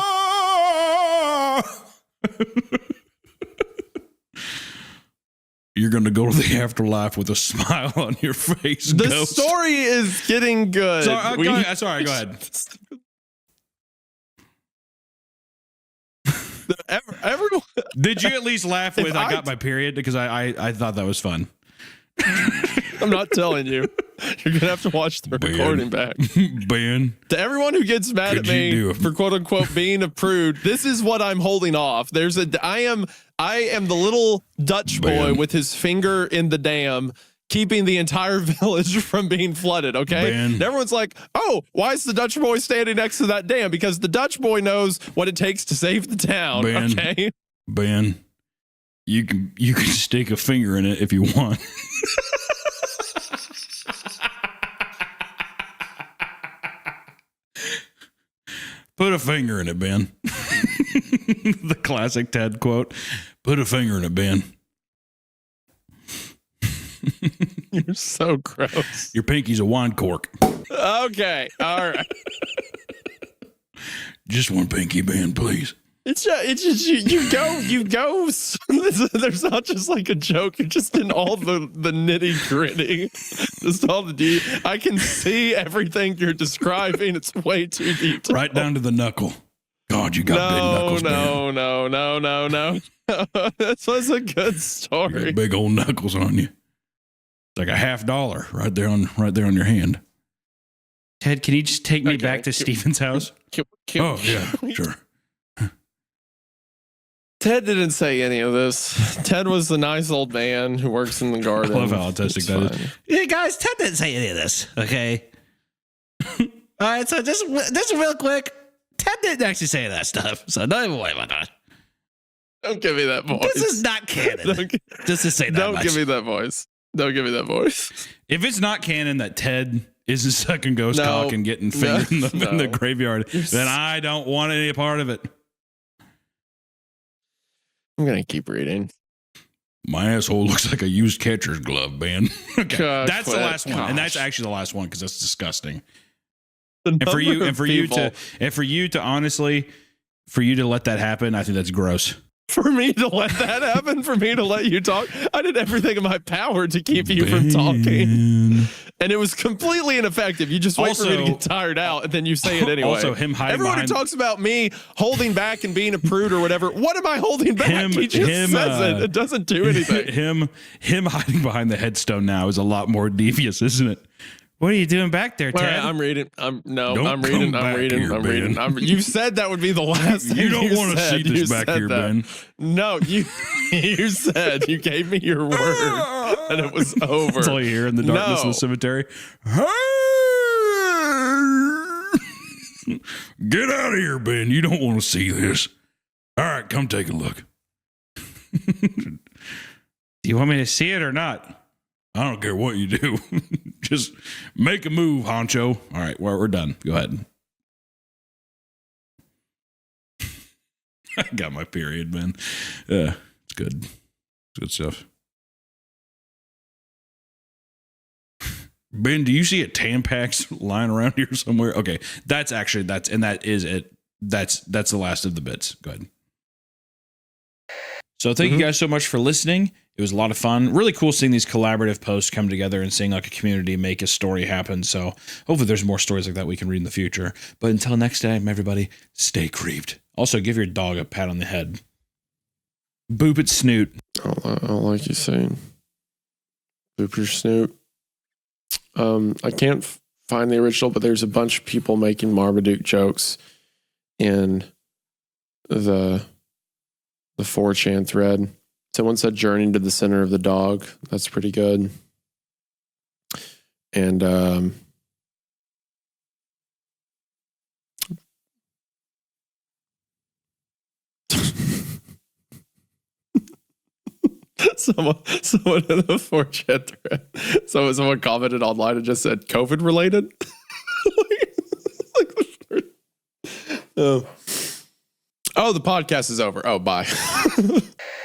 You're going to go to the afterlife with a smile on your face. The ghost. story is getting good. Sorry, go ahead. Everyone, did you at least laugh with I got my period? Because I thought that was fun. I'm not telling you. You're gonna have to watch the recording back. Ben. To everyone who gets mad at me for quote unquote being a prude, this is what I'm holding off. I am the little Dutch boy with his finger in the dam, keeping the entire village from being flooded, okay? And everyone's like, oh, why is the Dutch boy standing next to that dam? Because the Dutch boy knows what it takes to save the town, okay? Ben, You can stick a finger in it if you want. Put a finger in it, Ben. The classic Ted quote. Put a finger in it, Ben. You're so gross. Your pinky's a wine cork. Okay. All right. Just one pinky, Ben, please. It's just you go. There's not just like a joke. You're just in all the nitty gritty. Just all the I can see everything you're describing. It's way too detailed. Right down to the knuckle. God, you got big knuckles, Ben. No. This was a good story. You got big old knuckles on you. It's like a $50 right there on your hand. Ted, can you just take me back to Steven's house? Oh yeah, sure. Ted didn't say any of this. Ted was the nice old man who works in the garden. I love how autistic that is. Hey guys, Ted didn't say any of this. Okay. All right, so just real quick. Ted didn't actually say that stuff, so don't even worry about that. Don't give me that voice. This is not canon. Just to say that. Don't give me that voice. Don't give me that voice. If it's not canon that Ted is a sucking ghost cock and getting fingered in the graveyard, then I don't want any part of it. I'm gonna keep reading. My asshole looks like a used catcher's glove, man. Okay, that's the last one, and that's gosh. actually the last one because that's disgusting. The And for you, number and of for you to honestly, for you to let that happen, I think that's gross. For me to let that happen, for me to let you talk, I did everything in my power to keep you from talking, and it was completely ineffective. You just wait for me to get tired out, and then you say it anyway. Also, him hiding Everyone behind- who talks about me holding back and being a prude or whatever, what am I holding back? He just says it. It doesn't do anything. Him hiding behind the headstone now is a lot more devious, isn't it? What are you doing back there, Ted? All right, I'm reading. I'm Don't reading. come I'm back reading. here, I'm reading. Ben. You said that would be the last thing You don't want to said. see this You back said here, that. Ben. No, you said, you gave me your word and it was over. That's all you hear in the darkness of the cemetery. Get out of here, Ben. You don't want to see this. All right, come take a look. Do you want me to see it or not? I don't care what you do. Just make a move, Honcho. All right, we're done. Go ahead. I got my period, man. Yeah, it's good. It's good stuff. Ben, do you see a Tampax lying around here somewhere? Okay, that is it. That's the last of the bits. Go ahead. So thank you guys so much for listening. It was a lot of fun. Really cool seeing these collaborative posts come together and seeing like a community make a story happen. So hopefully there's more stories like that we can read in the future. But until next time, everybody, stay creeped. Also, give your dog a pat on the head. Boop its snoot. I don't like you saying boop your snoot. I can't find the original, but there's a bunch of people making Marmaduke jokes in the 4chan thread. Someone said journey to the center of the dog. That's pretty good. And someone in the 4chan thread. Someone commented online and just said COVID related. Oh, the podcast is over. Oh, bye.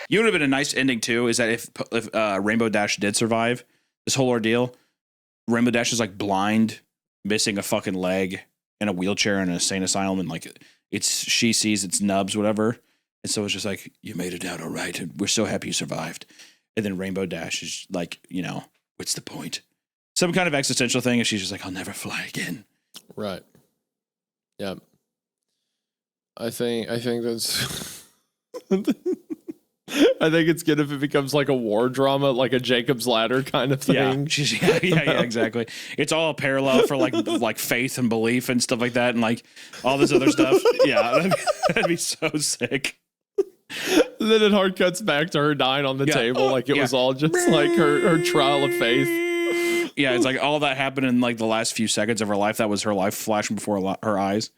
You would have been a nice ending too. Is that if Rainbow Dash did survive this whole ordeal, Rainbow Dash is like blind, missing a fucking leg, in a wheelchair in an insane asylum, and like she sees its nubs, whatever, and so it's just like, you made it out all right, and we're so happy you survived. And then Rainbow Dash is like, what's the point? Some kind of existential thing, and she's just like, I'll never fly again. Right. Yeah. I think that's I think it's good if it becomes like a war drama, like a Jacob's Ladder kind of thing. Yeah, exactly. It's all parallel for like faith and belief and stuff like that, and like all this other stuff. Yeah, that'd be so sick. And then it hard cuts back to her dying on the table, like it was all just like her trial of faith. Yeah, it's like all that happened in like the last few seconds of her life. That was her life flashing before her eyes.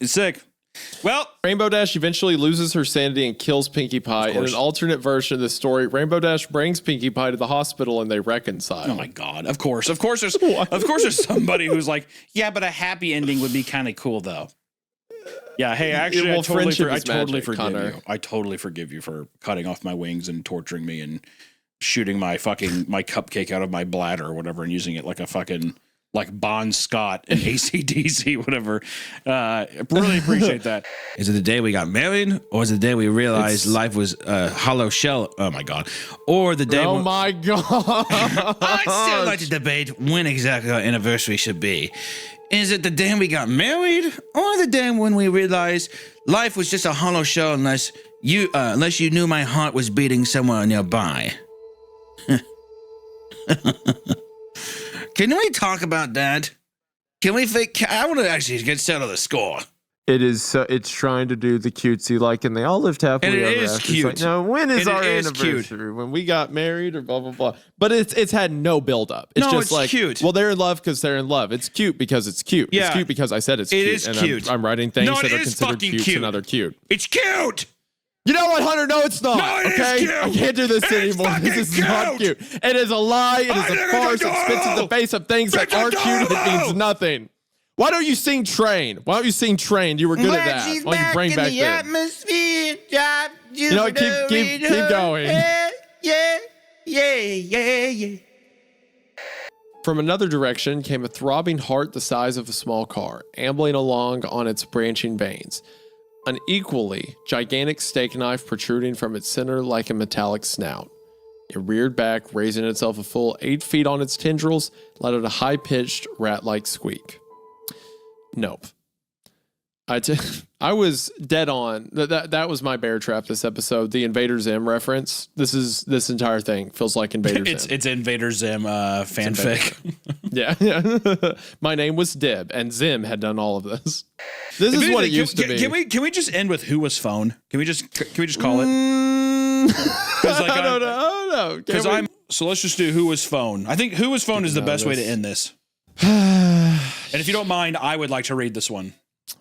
It's sick. Well, Rainbow Dash eventually loses her sanity and kills Pinkie Pie. In an alternate version of the story, Rainbow Dash brings Pinkie Pie to the hospital and they reconcile. Oh my God! Of course there's somebody who's like, yeah, but a happy ending would be kind of cool though. Yeah. Hey, actually, I totally forgive you for cutting off my wings and torturing me and shooting my cupcake out of my bladder or whatever and using it like a fucking. Like Bon Scott and AC/DC, whatever. Really appreciate that. Is it the day we got married, or is it the day we realized life was a hollow shell? Oh my God! Or the day? Oh my God! I still like to debate when exactly our anniversary should be. Is it the day we got married, or the day when we realized life was just a hollow shell unless you knew my heart was beating somewhere nearby? Can we talk about that? I want to actually settle the score. It is. It's trying to do the cutesy like, and they all lived happily ever after. It is cute. Like, no, when is our anniversary? Cute. When we got married, or blah blah blah. But it's had no build up. It's just like cute. Well, they're in love because they're in love. It's cute because it's cute. Yeah. It's cute because I said it's cute. It is and cute. I'm writing things that are considered cute. cute and other cute. It's cute. You know what, Hunter? No, it's not. No, it okay, is cute. I can't do this anymore. This is not cute. It is a lie. It is a farce. It spits in the face of things that are cute. It means nothing. Why don't you sing Train? Why don't you sing Train? You were good at that. Why don't you bring back the that? atmosphere? You know what? Keep going. Yeah. From another direction came a throbbing heart the size of a small car, ambling along on its branching veins. An equally gigantic steak knife protruding from its center like a metallic snout. It reared back, raising itself a full 8 feet on its tendrils, let out a high-pitched, rat-like squeak. Nope. I was dead on. That was my bear trap this episode. The Invader Zim reference. This entire thing feels like Invader Zim. It's Invader Zim fanfic. Yeah. My name was Dib, and Zim had done all of this. This is what it used to be. Can we just end with who was phone? Can we just call it? I don't know. So let's just do who was phone. I think who was phone is the best way to end this. And if you don't mind, I would like to read this one.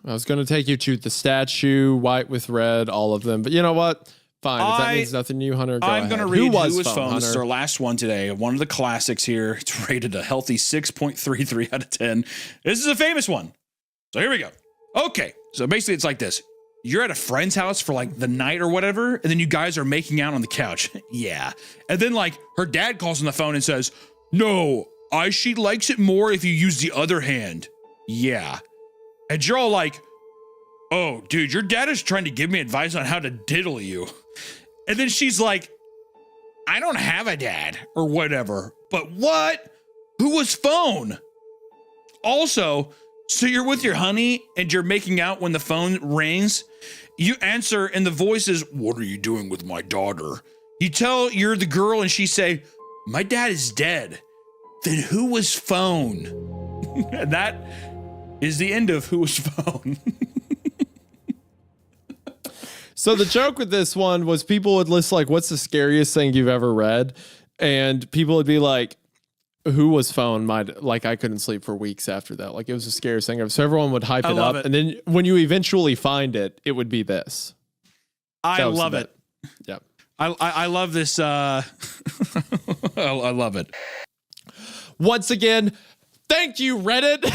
I was going to take you to the statue, white with red, all of them. But you know what? Fine. If that means nothing to you, Hunter, I'm going to read Who Was Phone. This is Hunter? our last one today. One of the classics here. It's rated a healthy 6.33 out of 10. This is a famous one. So here we go. Okay. So basically it's like this. You're at a friend's house for like the night or whatever, and then you guys are making out on the couch. Yeah. And then like her dad calls on the phone and says, no, she likes it more if you use the other hand. Yeah. And you're all like, oh, dude, your dad is trying to give me advice on how to diddle you. And then she's like, I don't have a dad or whatever. But what? Who was phone? Also, so you're with your honey and you're making out when the phone rings. You answer and the voice is, what are you doing with my daughter? You tell you're the girl and she say, my dad is dead. Then who was phone? And that is the end of Who Was Phone. So the joke with this one was people would list like, what's the scariest thing you've ever read? And people would be like, Who Was Phone? Like I couldn't sleep for weeks after that. Like it was the scariest thing ever. So everyone would hype it up. And then when you eventually find it, it would be this. I love it. Yeah. I love this. I love it. Once again, thank you, Reddit.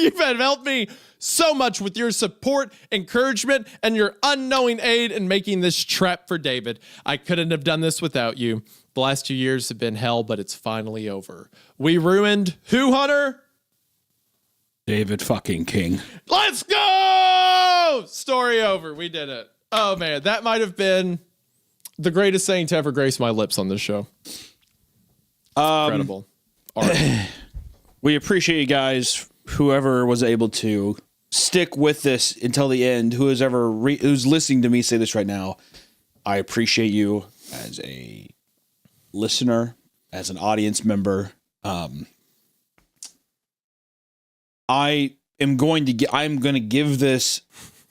You've helped me so much with your support, encouragement, and your unknowing aid in making this trap for David. I couldn't have done this without you. The last 2 years have been hell, but it's finally over. We ruined who, Hunter? David fucking King. Let's go! Story over. We did it. Oh, man. That might have been the greatest thing to ever grace my lips on this show. Incredible. We appreciate you guys, whoever was able to stick with this until the end, who's listening to me say this right now. I appreciate you as a listener, as an audience member. I'm going to give this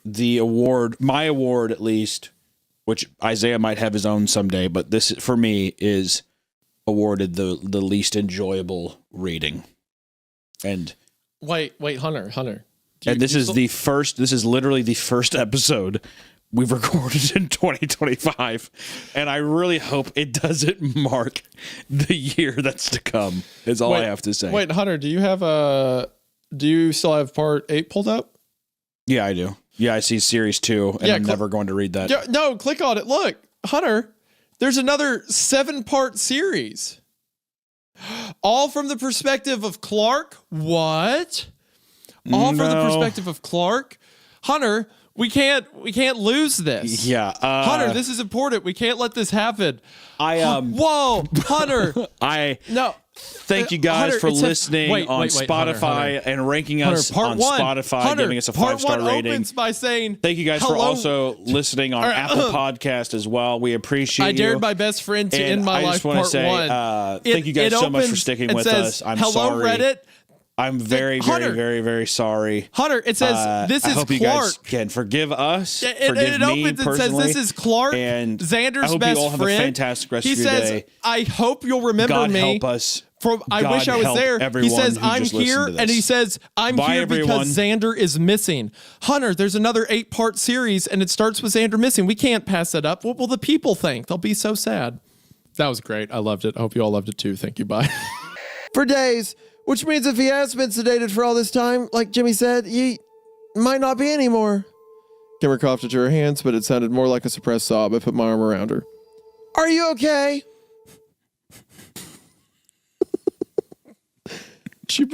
the award, my award at least, which Isaiah might have his own someday, but this for me is awarded the least enjoyable reading. And wait, Hunter. And this is the first. This is literally the first episode we've recorded in 2025, and I really hope it doesn't mark the year that's to come. Is all I have to say. Wait, Hunter, do you still have part 8 pulled up? Yeah, I do. Yeah, I see series 2, and I'm never going to read that. Yeah, no, click on it. Look, Hunter, there's another 7-part series. All from the perspective of Clark. What? All from the perspective of Clark. Hunter, we can't lose this. Yeah. Hunter, this is important. We can't let this happen. Whoa, Hunter. Thank you guys Hunter, for listening on Spotify and ranking us on Spotify, giving us a 5-star rating. Opens by saying, thank you guys for also listening on Apple Podcast as well. We appreciate you. I dared my best friend to end my life, part 1. Thank you guys so much for sticking with us. I'm Hello, sorry. Reddit. I'm very, very, very, very sorry. Hunter, it says, this is I hope Clark. you guys can forgive us. Forgive it me opens and personally. says, this is Clark, and Xander's I hope best you all have friend. a fantastic rest He of your says, day. I hope you'll remember God me. help us. I wish I was there. He says, I'm here, and he says, I'm here because Xander is missing. Hunter, there's another 8-part series, and it starts with Xander missing. We can't pass that up. What will the people think? They'll be so sad. That was great. I loved it. I hope you all loved it too. Thank you. Bye. For days, which means if he has been sedated for all this time, like Jimmy said, he might not be anymore. Kimmer coughed into her hands, but it sounded more like a suppressed sob. I put my arm around her. Are you okay? She...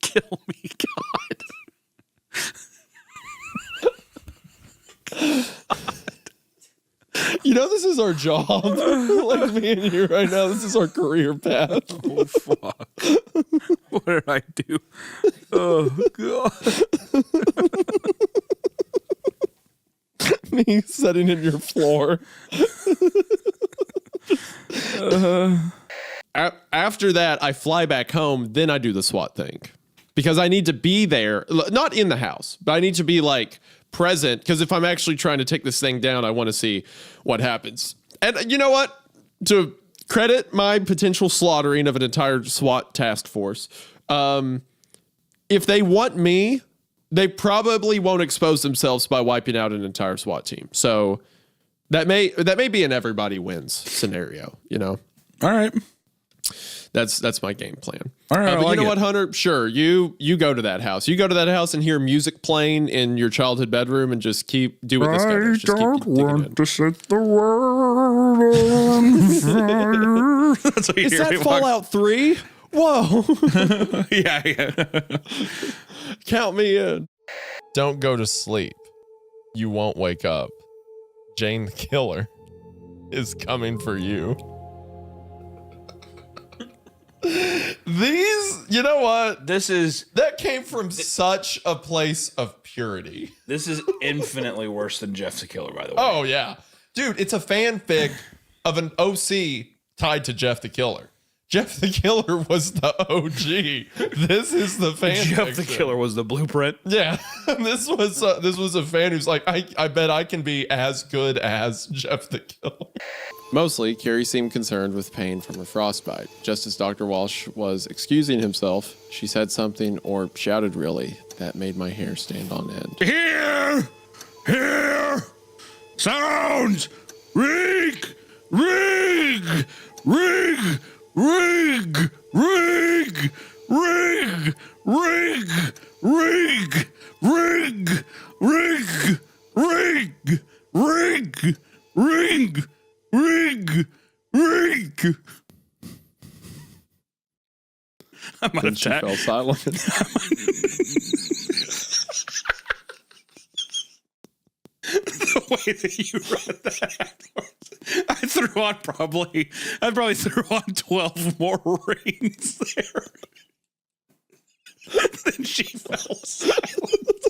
Kill me, God. You know, this is our job. Like me and you right now, this is our career path. Oh, fuck. What did I do? Oh, God. Me sitting in your floor. After that, I fly back home. Then I do the SWAT thing because I need to be there, not in the house, but I need to be like present. Because if I'm actually trying to take this thing down, I want to see what happens. And you know what? To credit my potential slaughtering of an entire SWAT task force, if they want me, they probably won't expose themselves by wiping out an entire SWAT team. So that may be an everybody wins scenario, you know? All right. That's my game plan. All right. But you know what, Hunter? Sure. You go to that house. You go to that house and hear music playing in your childhood bedroom and just do what this guy does. Just keep want to set the world on fire. That's what you hear. Is that Fallout 3? Whoa. Yeah. Count me in. Don't go to sleep. You won't wake up. Jane the Killer is coming for you. These, you know what? That came from such a place of purity. This is infinitely worse than Jeff the Killer, by the way. Oh, yeah. Dude, it's a fanfic of an OC tied to Jeff the Killer. Jeff the Killer was the OG. This is the fan. Jeff the Killer was the blueprint. Yeah, this was a fan who's like, I bet I can be as good as Jeff the Killer. Mostly, Carrie seemed concerned with pain from her frostbite. Just as Dr. Walsh was excusing himself, she said something, or shouted really, that made my hair stand on end. Here! Sounds! Rig! Rig! Rig! Rig! Rig! Rig! Rig! Rig! Rig! Rig! Rig! Rig! Rig! Rig! Rig! I might have She fell silent. The way that you read that afterwards, I probably threw on 12 more rings there. Then she fell silent.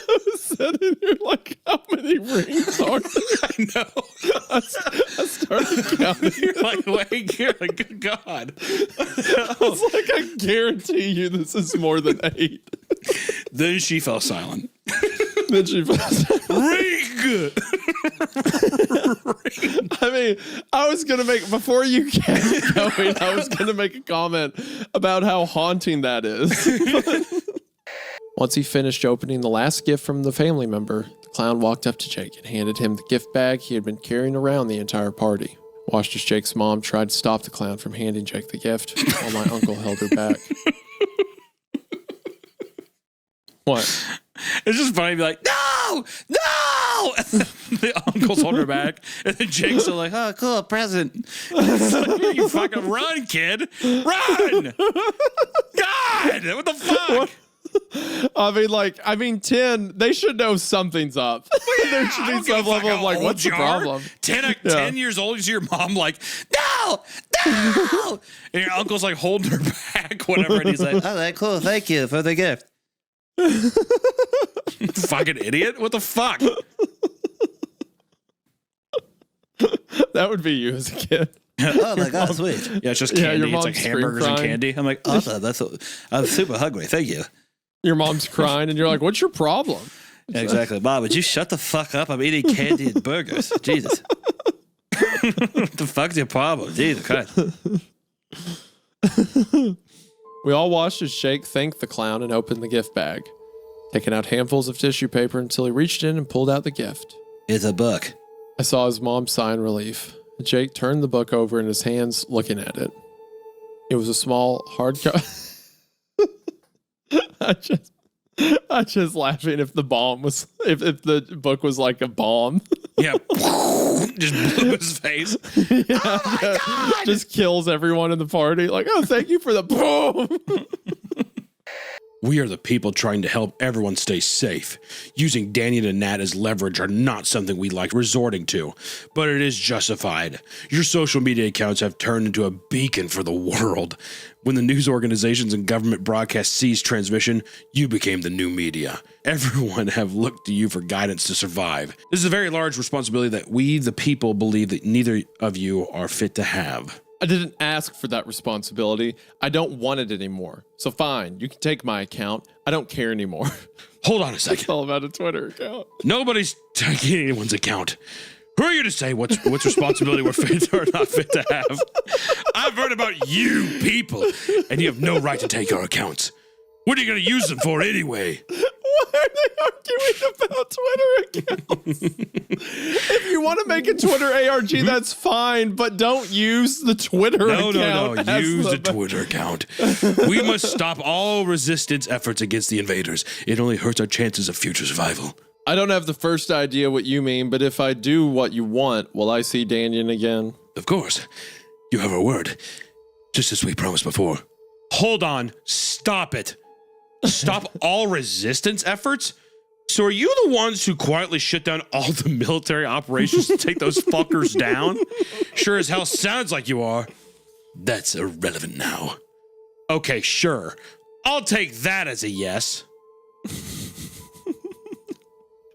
I was sitting here like, how many rings are there? I know. I started counting. You're like, good God. I was like, I guarantee you this is more than 8. Then she fell silent. Then she fell silent. Rig! I mean, I was going to make, before you kept going, I was going to make a comment about how haunting that is. Once he finished opening the last gift from the family member, the clown walked up to Jake and handed him the gift bag he had been carrying around the entire party. Watched as Jake's mom tried to stop the clown from handing Jake the gift while my uncle held her back. What? It's just funny to be like, no! The uncle's holding her back, and then Jake's still like, oh, cool, present. It's like, you fucking run, kid. Run! God! What the fuck? I mean, 10, they should know something's up. There should be some level of like, what's the problem? 10 years old, you see your mom like, no! And your uncle's like holding her back, whatever, and he's like, all right, cool, thank you for the gift. Fucking idiot. What the fuck? That would be you as a kid. Oh my god, sweet. Yeah, it's just candy. It's like hamburgers and candy. I'm like, I'm super hungry. Thank you. Your mom's crying and you're like, what's your problem? Yeah, exactly. Mom, would you shut the fuck up? I'm eating candy and burgers. Jesus. What the fuck's your problem? Jesus Christ. We all watched as Jake thanked the clown and opened the gift bag, taking out handfuls of tissue paper until he reached in and pulled out the gift. It's a book. I saw his mom sigh in relief. Jake turned the book over in his hands, looking at it. It was a small hardcover. I just laughing if the bomb was if the book was like a bomb. Yeah, just blew his face. Yeah, oh my God! Just kills everyone in the party. Like, oh, thank you for the boom. We are the people trying to help everyone stay safe. Using Danny and Nat as leverage are not something we like resorting to, but it is justified. Your social media accounts have turned into a beacon for the world. When the news organizations and government broadcasts ceased transmission, you became the new media. Everyone have looked to you for guidance to survive. This is a very large responsibility that we, the people, believe that neither of you are fit to have. I didn't ask for that responsibility. I don't want it anymore. So fine, you can take my account. I don't care anymore. Hold on a second. It's all about a Twitter account. Nobody's taking anyone's account. Who are you to say what's responsibility we're fit or not fit to have? I've heard about you people, and you have no right to take our accounts. What are you going to use them for anyway? Why are they arguing about Twitter accounts? If you want to make a Twitter ARG, that's fine, but don't use the Twitter account. No. Use the Twitter account. We must stop all resistance efforts against the invaders. It only hurts our chances of future survival. I don't have the first idea what you mean, but if I do what you want, will I see Daniel again? Of course. You have our word. Just as we promised before. Hold on. Stop it. Stop all resistance efforts? So are you the ones who quietly shut down all the military operations to take those fuckers down? Sure as hell sounds like you are. That's irrelevant now. Okay, sure. I'll take that as a yes.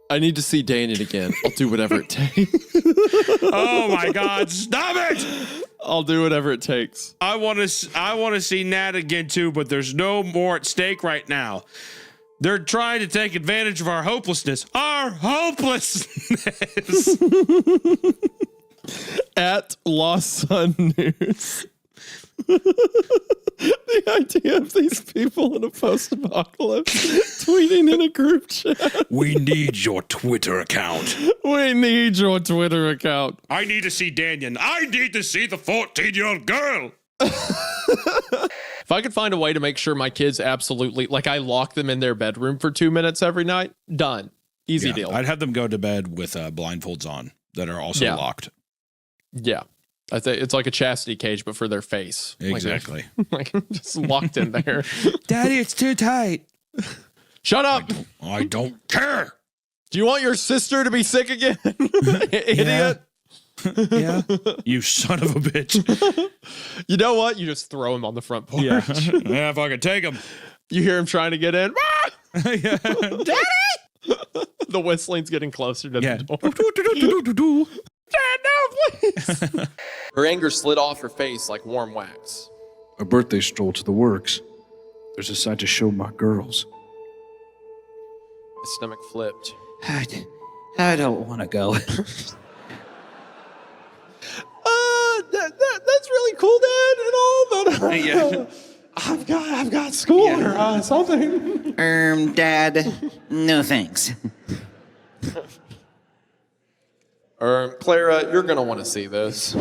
I need to see Daniel again. I'll do whatever it takes. Oh my God, stop it! I'll do whatever it takes. I want to see Nat again too, but there's no more at stake right now. They're trying to take advantage of our hopelessness. Our hopelessness. At Lost Sun News. The idea of these people in a post-apocalypse tweeting in a group chat. We need your Twitter account. We need your Twitter account. I need to see Daniel. I need to see the 14-year-old girl. If I could find a way to make sure my kids absolutely, like I lock them in their bedroom for 2 minutes every night, done. Easy deal. I'd have them go to bed with blindfolds on that are also locked. Yeah. I think it's like a chastity cage, but for their face. Exactly. Like just locked in there. Daddy, it's too tight. Shut up. I don't care. Do you want your sister to be sick again? Idiot. Yeah. You son of a bitch. You know what? You just throw him on the front porch. Yeah, if I could take him. You hear him trying to get in. Yeah. Daddy! The whistling's getting closer to the door. Dad, no, please. Her anger slid off her face like warm wax. A birthday stroll to the works. There's a sight to show my girls. His stomach flipped. I don't want to go. crap. I've got school or something. Dad, no thanks. Clara, you're gonna want to see this.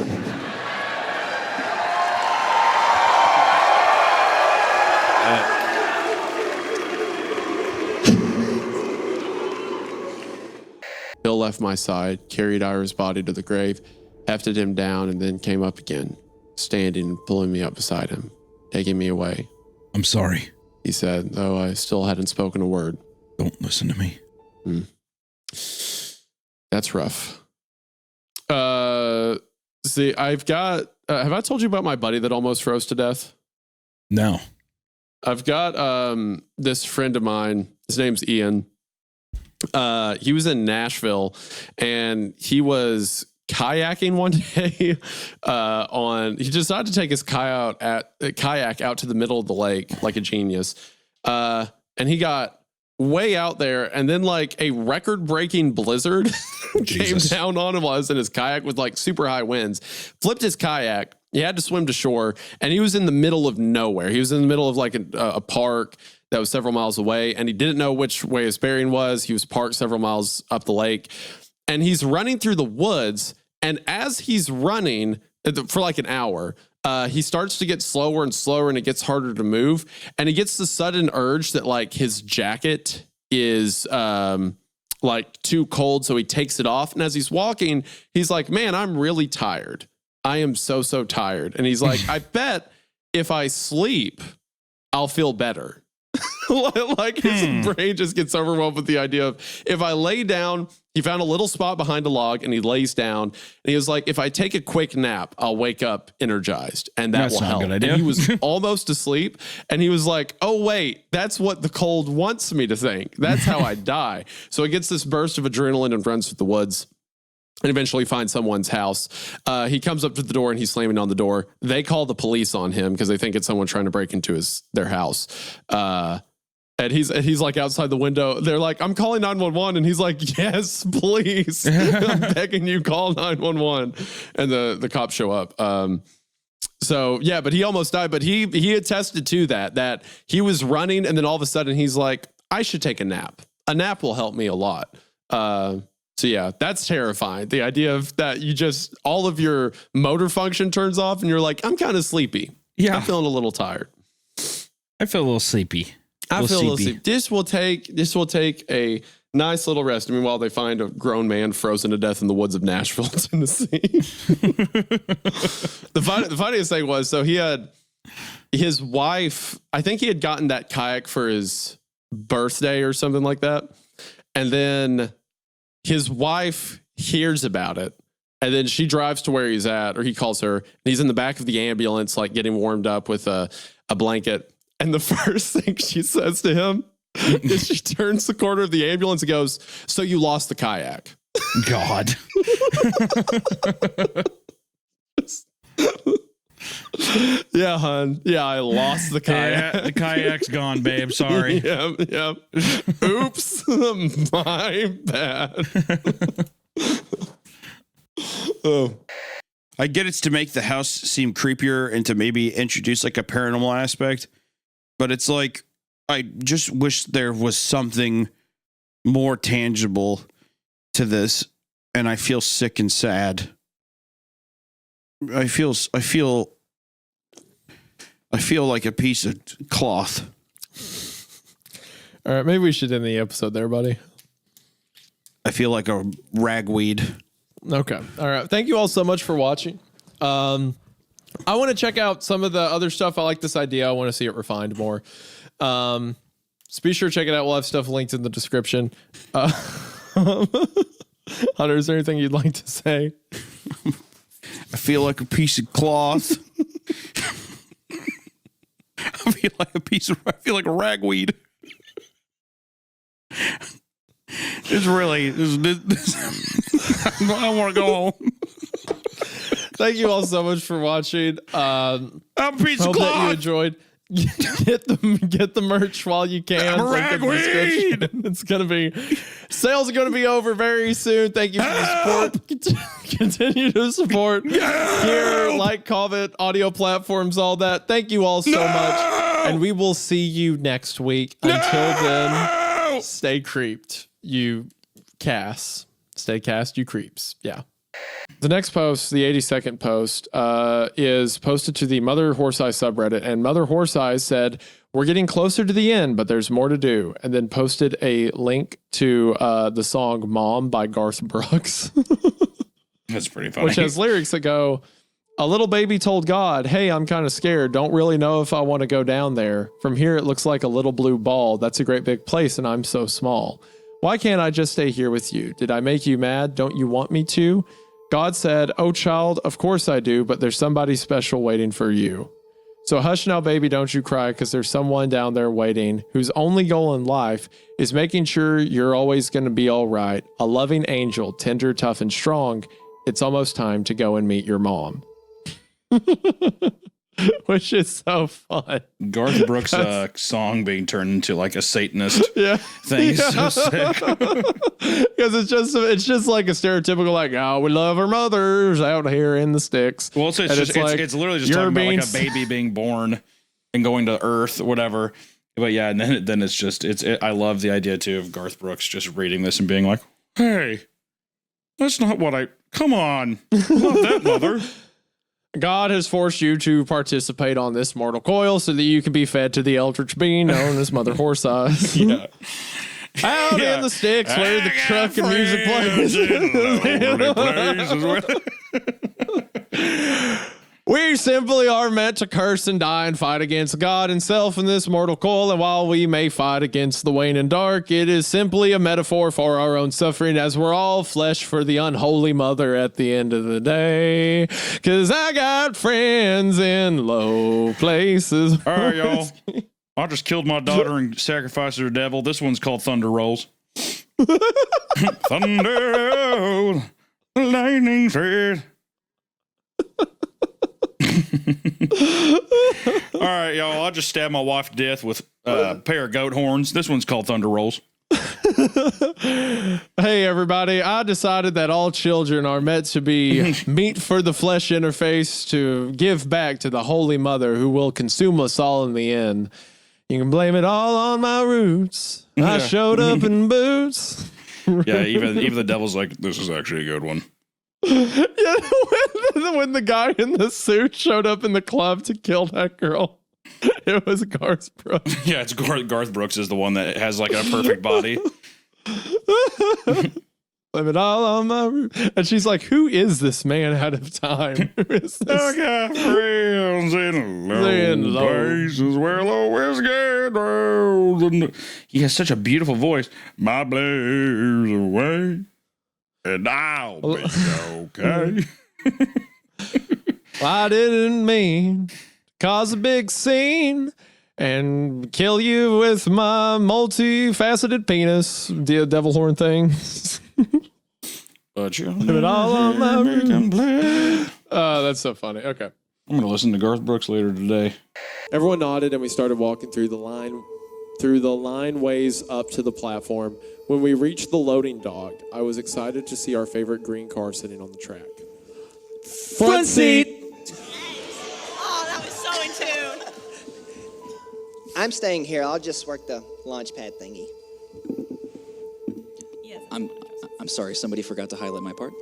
Bill left my side, carried Ira's body to the grave, hefted him down, and then came up again, standing and pulling me up beside him, taking me away. I'm sorry, he said, though I still hadn't spoken a word. Don't listen to me. That's rough. See, I've got, have I told you about my buddy that almost froze to death? No. I've got this friend of mine. His name's Ian. He was in Nashville and he was kayaking one day he decided to take his kayak out to the middle of the lake like a genius. And he got way out there and then like a record-breaking blizzard came down on him while he was in his kayak with like super high winds, flipped his kayak. He had to swim to shore and he was in the middle of nowhere. He was in the middle of like a park that was several miles away and he didn't know which way his bearing was. He was parked several miles up the lake and he's running through the woods. And as he's running for like an hour, he starts to get slower and slower and it gets harder to move. And he gets the sudden urge that like his jacket is like too cold. So he takes it off. And as he's walking, he's like, man, I'm really tired. I am so tired. And he's like, I bet if I sleep, I'll feel better. Like his brain just gets overwhelmed with the idea of if I lay down, he found a little spot behind a log and he lays down and he was like, if I take a quick nap, I'll wake up energized and that will help. And he was almost asleep and he was like, oh wait, that's what the cold wants me to think. That's how I die. So he gets this burst of adrenaline and runs through the woods and eventually finds someone's house. He comes up to the door and he's slamming on the door. They call the police on him because they think it's someone trying to break into their house. And he's like outside the window. They're like, I'm calling 911. And he's like, yes, please. I'm begging you, call 911. And the cops show up. So yeah, but he almost died. But he attested to that he was running. And then all of a sudden he's like, I should take a nap. A nap will help me a lot. So yeah, that's terrifying. The idea of that you just, all of your motor function turns off and you're like, I'm kind of sleepy. Yeah. I'm feeling a little tired. I feel a little sleepy. I feel a little sleepy. This will take a nice little rest. Meanwhile, they find a grown man frozen to death in the woods of Nashville, Tennessee. The funniest thing was, so he had his wife, I think he had gotten that kayak for his birthday or something like that. And then his wife hears about it. And then she drives to where he's at, or he calls her. And he's in the back of the ambulance, like getting warmed up with a blanket. And the first thing she says to him is she turns the corner of the ambulance and goes, so you lost the kayak. God. Yeah, hon. Yeah, I lost the kayak. Yeah, the kayak's gone, babe. Sorry. Yep. Oops. My bad. Oh. I get it's to make the house seem creepier and to maybe introduce like a paranormal aspect. But it's like, I just wish there was something more tangible to this. And I feel sick and sad. I feel like a piece of cloth. All right, maybe we should end the episode there, buddy. I feel like a ragweed. Okay. All right. Thank you all so much for watching. I want to check out some of the other stuff. I like this idea. I want to see it refined more. So be sure to check it out. We'll have stuff linked in the description. Hunter, is there anything you'd like to say? I feel like a piece of cloth. I feel like a ragweed. It's really, I want to go home. Thank you all so much for watching. I'm a piece of hope cloth. that you enjoyed. Get the merch while you can. I'm a ragweed. It's gonna be, sales are gonna be over very soon. Thank you for the support. continue to support here, like, comment, audio platforms, all that. Thank you all so much. And we will see you next week. Until then, stay creeped, you Cass. Stay cast, you creeps. Yeah. The next post, the 82nd post, is posted to the Mother Horseeye subreddit, and Mother Horseeye said, "We're getting closer to the end, but there's more to do," and then posted a link to the song "Mom" by Garth Brooks. That's pretty funny. Which has lyrics that go, "A little baby told God, hey, I'm kind of scared. Don't really know if I want to go down there. From here, it looks like a little blue ball. That's a great big place, and I'm so small. Why can't I just stay here with you? Did I make you mad? Don't you want me to? God said, oh, child, of course I do, but there's somebody special waiting for you. So hush now, baby, don't you cry, because there's someone down there waiting whose only goal in life is making sure you're always going to be all right. A loving angel, tender, tough, and strong. It's almost time to go and meet your mom." Which is so fun. Garth Brooks' song being turned into like a Satanist thing is so sick. Because it's just like a stereotypical, like, oh, we love our mothers out here in the sticks. Well, it's literally just talking about like a baby being born and going to Earth, whatever. But yeah, and then it's just I love the idea too of Garth Brooks just reading this and being like, hey, that's not what come on, love that, mother. God has forced you to participate on this mortal coil so that you can be fed to the eldritch being known as Mother Horseeye. Yeah. Out in the sticks where the truck and music plays. We simply are meant to curse and die and fight against God and self in this mortal coil. And while we may fight against the waning dark, it is simply a metaphor for our own suffering, as we're all flesh for the unholy mother at the end of the day. 'Cause I got friends in low places. All right, y'all. I just killed my daughter and sacrificed her to the devil. This one's called Thunder Rolls. Thunder rolls, lightning thread. All right, y'all. I just stabbed my wife to death with a pair of goat horns. This one's called Thunder Rolls. Hey, everybody. I decided that all children are meant to be meat for the flesh interface to give back to the Holy Mother who will consume us all in the end. You can blame it all on my roots. I showed up in boots. Yeah, even the devil's like, this is actually a good one. Yeah, when the guy in the suit showed up in the club to kill that girl, it was Garth Brooks. Yeah, it's Garth Brooks is the one that has like a perfect body. Blame it all on my root. And she's like, who is this man out of time? Who is this? I got friends in low places where the whiskey grows. He has such a beautiful voice. My blues away, and I'll be okay. I didn't mean to cause a big scene and kill you with my multifaceted penis, the devil horn thing. But you it all on my room. Oh, that's so funny. Okay. I'm going to listen to Garth Brooks later today. Everyone nodded and we started walking through the line ways up to the platform. When we reached the loading dock, I was excited to see our favorite green car sitting on the track. Front seat! Oh, that was so in tune. I'm staying here. I'll just work the launch pad thingy. I'm sorry, somebody forgot to highlight my part.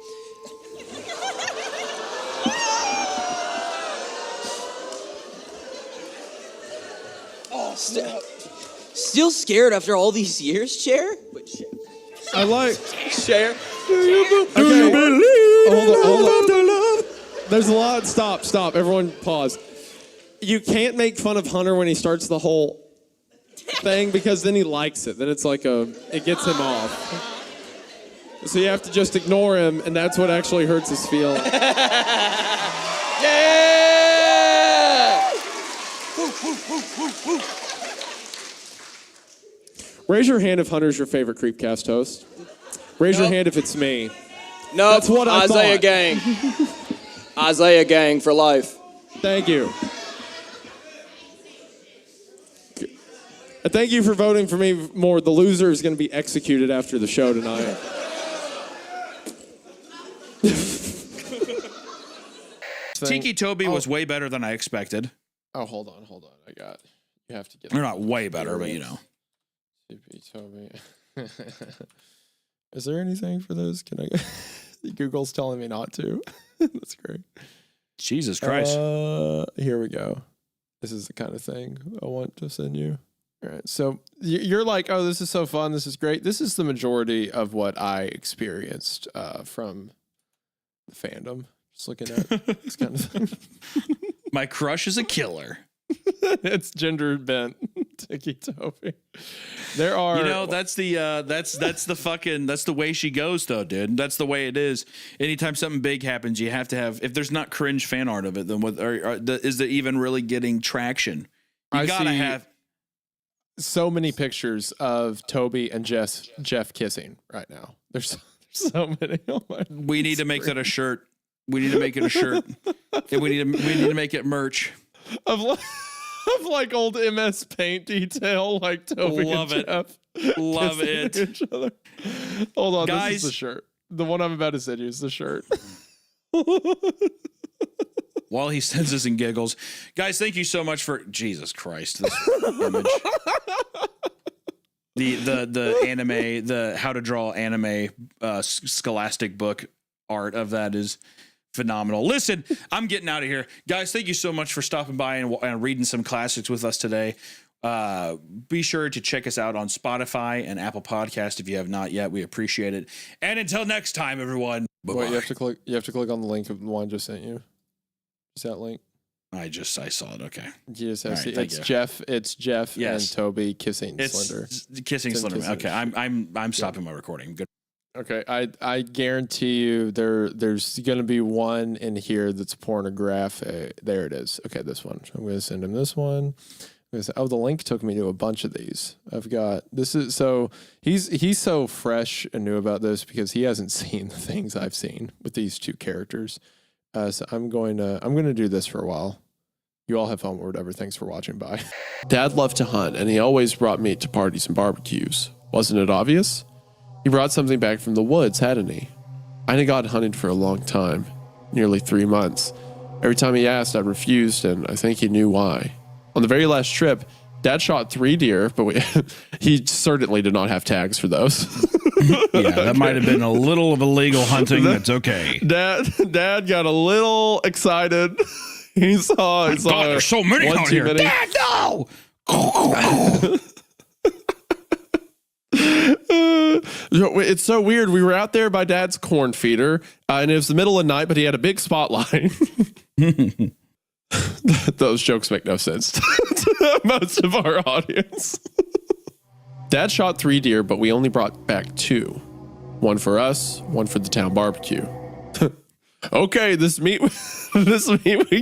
Still scared after all these years, Chair? I like Chair. Do you believe hold on. There's a lot. Stop. Everyone pause. You can't make fun of Hunter when he starts the whole thing because then he likes it. Then it's like it gets him off. So you have to just ignore him, and that's what actually hurts his feelings. Yeah! Raise your hand if Hunter's your favorite CreepCast host. Raise your hand if it's me. No, That's what I Isaiah thought. Gang. Isaiah Gang for life. Thank you. Thank you for voting for me more. The loser is going to be executed after the show tonight. Tiki Toby was way better than I expected. Oh, hold on. You have to get. They're not way better, but you know. Tiki Toby. Is there anything for this? Can I? Google's telling me not to. That's great. Jesus Christ. Here we go. This is the kind of thing I want to send you. All right. So you're like, oh, this is so fun. This is great. This is the majority of what I experienced from the fandom. Just looking at this kind of thing. My crush is a killer. It's gender bent. Tiki Toby. There are, you know, that's the way she goes though, dude. That's the way it is. Anytime something big happens, you have to have. If there's not cringe fan art of it, then what is it even really getting traction? You gotta have so many pictures of Toby and Jeff kissing right now. There's so many. Oh my! We need to make that a shirt. We need to make it a shirt. And we need to make it merch. Of like old MS Paint detail, like Toby Love and it. Jeff. Love it. Each other. Hold on, Guys, this is the shirt. The one I'm about to send you is the shirt. While he sends us and giggles, guys, thank you so much for Jesus Christ. This image. The anime, the how to draw anime scholastic book art of that is phenomenal. Listen, I'm getting out of here. Guys, thank you so much for stopping by and reading some classics with us today. Be sure to check us out on Spotify and Apple Podcast if you have not yet. We appreciate it. And until next time, everyone. Bye-bye. Wait, you have to click on the link of the one I just sent you. Is that link? I saw it. Okay. You just have All to right, see. thank It's Jeff Yes. and Toby kissing It's Slender. kissing Slender. Kissing. Okay, I'm stopping my recording. Good. Okay, I guarantee you there's going to be one in here that's pornographic. There it is. Okay, this one. I'm going to send him this one. The link took me to a bunch of these. I've got this is so he's so fresh and new about this because he hasn't seen the things I've seen with these two characters. So I'm going to do this for a while. You all have fun or whatever. Thanks for watching. Bye. Dad loved to hunt, and he always brought meat to parties and barbecues. Wasn't it obvious? He brought something back from the woods, hadn't he? I hadn't gone hunting for a long time, nearly 3 months. Every time he asked, I refused, and I think he knew why. On the very last trip, Dad shot 3 deer, but he certainly did not have tags for those. Yeah, that might have been a little of illegal hunting. That's okay. Dad got a little excited. He saw. God, there's so many out here. Dad, no! It's so weird. We were out there by Dad's corn feeder, and it was the middle of the night, but he had a big spotlight. Those jokes make no sense to most of our audience. Dad shot 3 deer, but we only brought back 2. 1 for us, 1 for the town barbecue. Okay, this meat we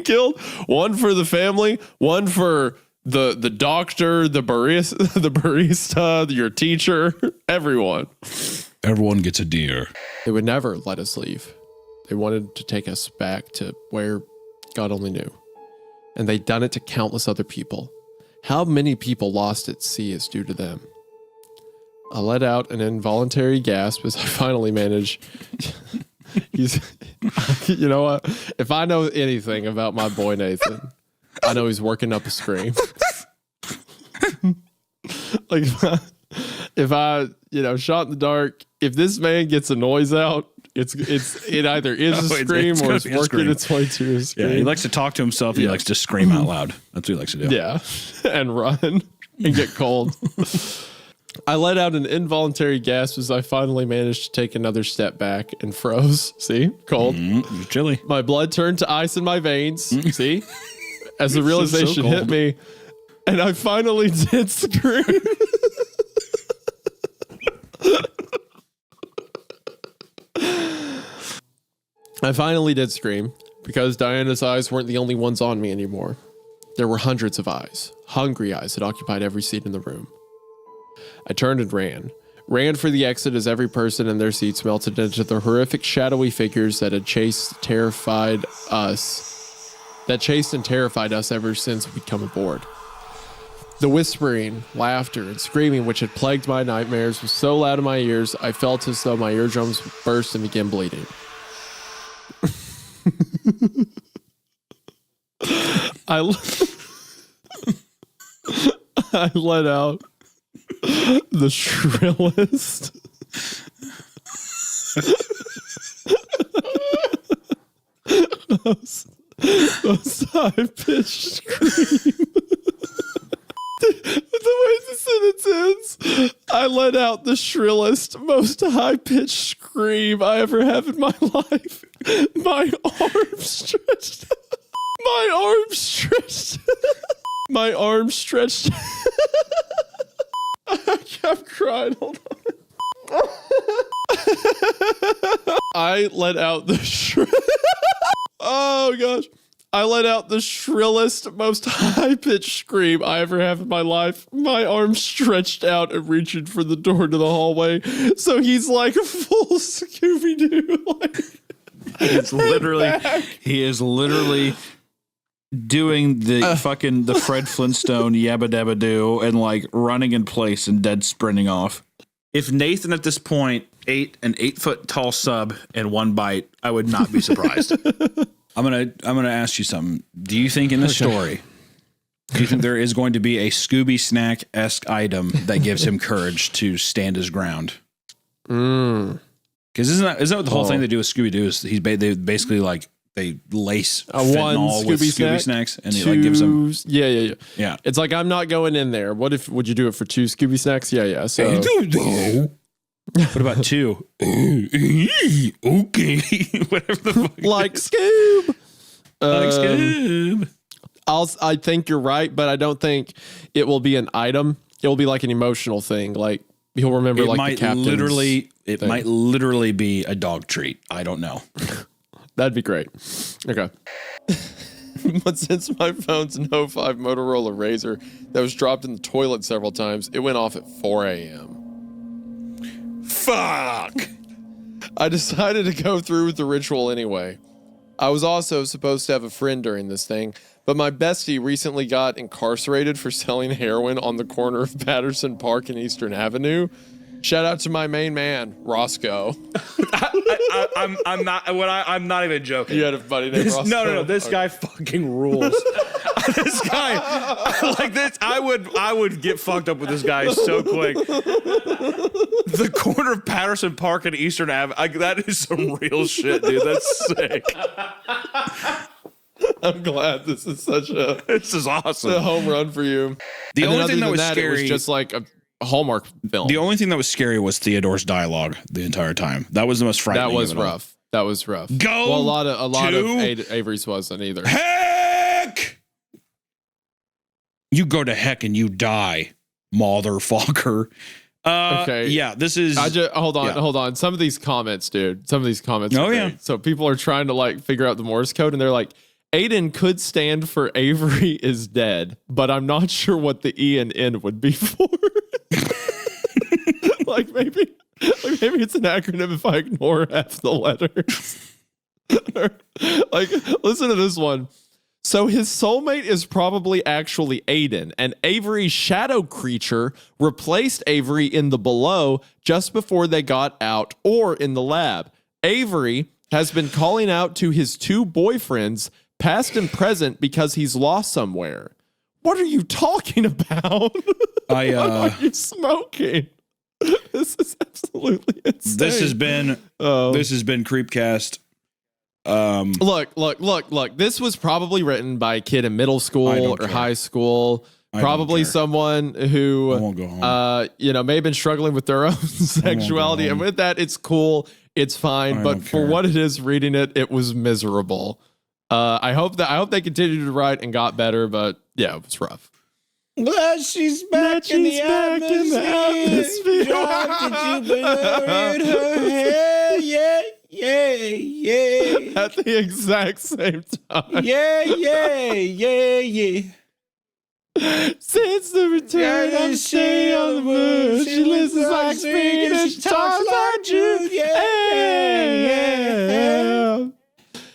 killed, 1 for the family, 1 for the doctor, the barista, your teacher, everyone. Everyone gets a deer. They would never let us leave. They wanted to take us back to where God only knew. And they'd done it to countless other people. How many people lost at sea is due to them. I let out an involuntary gasp as I finally managed. You know what? If I know anything about my boy Nathan, I know he's working up a scream. Like if I shot in the dark, if this man gets a noise out, it either is a scream or it's working its way to a scream. Yeah, he likes to talk to himself. He likes to scream out loud. That's what he likes to do. Yeah, and run and get cold. I let out an involuntary gasp as I finally managed to take another step back and froze. See? Cold. It's chilly. My blood turned to ice in my veins. See? As the realization hit me, and I finally did scream. I finally did scream because Diana's eyes weren't the only ones on me anymore. There were hundreds of eyes, hungry eyes that occupied every seat in the room. I turned and ran for the exit as every person in their seats melted into the horrific shadowy figures that had chased and terrified us ever since we'd come aboard. The whispering, laughter, and screaming which had plagued my nightmares was so loud in my ears, I felt as though my eardrums burst and began bleeding. I let out the shrillest most high-pitched scream. The way the sentence ends, I let out the shrillest, most high-pitched scream I ever have in my life. My arms stretched. My arms stretched. My arms stretched. I'm crying. Hold on. I let out the oh gosh. I let out the shrillest, most high-pitched scream I ever have in my life. My arms stretched out and reaching for the door to the hallway. So he's like a full Scooby-Doo. Like, He is literally doing the fucking the Fred Flintstone yabba dabba doo and like running in place and dead sprinting off. If Nathan at this point ate an 8-foot tall sub in one bite, I would not be surprised. I'm gonna ask you something. Do you think in the story, do you think there is going to be a Scooby Snack-esque item that gives him courage to stand his ground? Because isn't that what the whole thing they do with Scooby Doo is they basically like they lace fentanyl with Scooby snacks and it like gives them yeah. It's like I'm not going in there. Would you do it for 2 Scooby snacks? Yeah. So what about 2? Okay, whatever the fuck. Like Scoob. Like Scoob. I think you're right, but I don't think it will be an item. It will be like an emotional thing. Like he'll remember It like might the captain's might literally be a dog treat. I don't know. That'd be great. Okay. But since my phone's an 05 Motorola Razr that was dropped in the toilet several times, it went off at 4 a.m. Fuck! I decided to go through with the ritual anyway. I was also supposed to have a friend during this thing, but my bestie recently got incarcerated for selling heroin on the corner of Patterson Park and Eastern Avenue. Shout out to my main man, Roscoe. I'm not even joking. You had a buddy named Roscoe? No. This guy fucking rules. This guy, like this, I would get fucked up with this guy so quick. The corner of Patterson Park and Eastern Avenue, that is some real shit, dude. That's sick. I'm glad this is this is awesome. A home run for you. The only thing that was scary, it was just like a Hallmark film. The only thing that was scary was Theodore's dialogue the entire time. That was the most frightening. That was rough. That was rough. Go. Well, a lot of Avery's wasn't either. Heck! You go to heck and you die, motherfucker. Okay. Yeah, this is. Hold on. Some of these comments, dude. Are great. So people are trying to like figure out the Morse code, and they're like, Aiden could stand for Avery is dead, but I'm not sure what the E and N would be for. like maybe it's an acronym if I ignore half the letters. Like, listen to this one. So his soulmate is probably actually Aiden, and Avery's shadow creature replaced Avery in the below just before they got out or in the lab. Avery has been calling out to his 2 boyfriends, past and present, because he's lost somewhere. What are you talking about? What are you smoking? This is absolutely insane. This has been CreepCast. Look. This was probably written by a kid in middle school or high school. Probably someone who, may have been struggling with their own sexuality. And with that, it's cool. It's fine. But for what it is, reading it, it was miserable. I hope they continued to write and got better. But yeah, it was rough. Well, she's back in the atmosphere. Did you in her hair? Yeah. At the exact same time. Yeah. Since the return of the shade on the moon, she listens like speed and she talks like June.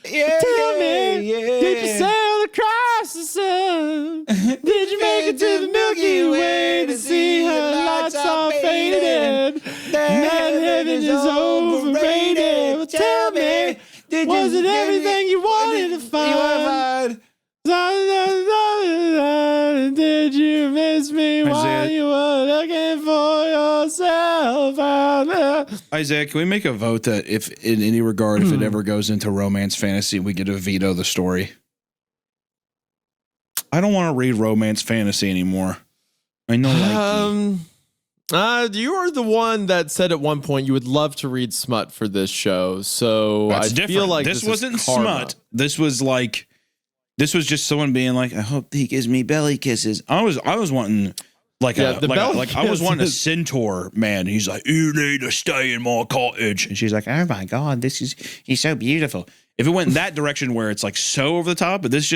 Tell me, did you sail across the sun? Did you make it to the Milky Way to see her lights all faded? That heaven is overrated. Well, tell me, was it everything you wanted to find? I Isaiah, can we make a vote that if in any regard, if it ever goes into romance fantasy, we get to veto the story? I don't want to read romance fantasy anymore. I know, you are the one that said at one point you would love to read smut for this show. So that's I different. feel like this wasn't karma. smut. This was just someone being like, I hope he gives me belly kisses. I was wanting I was wanting a centaur man. He's like, you need to stay in my cottage. And she's like, oh my God, he's so beautiful. If it went in that direction where it's like so over the top, but this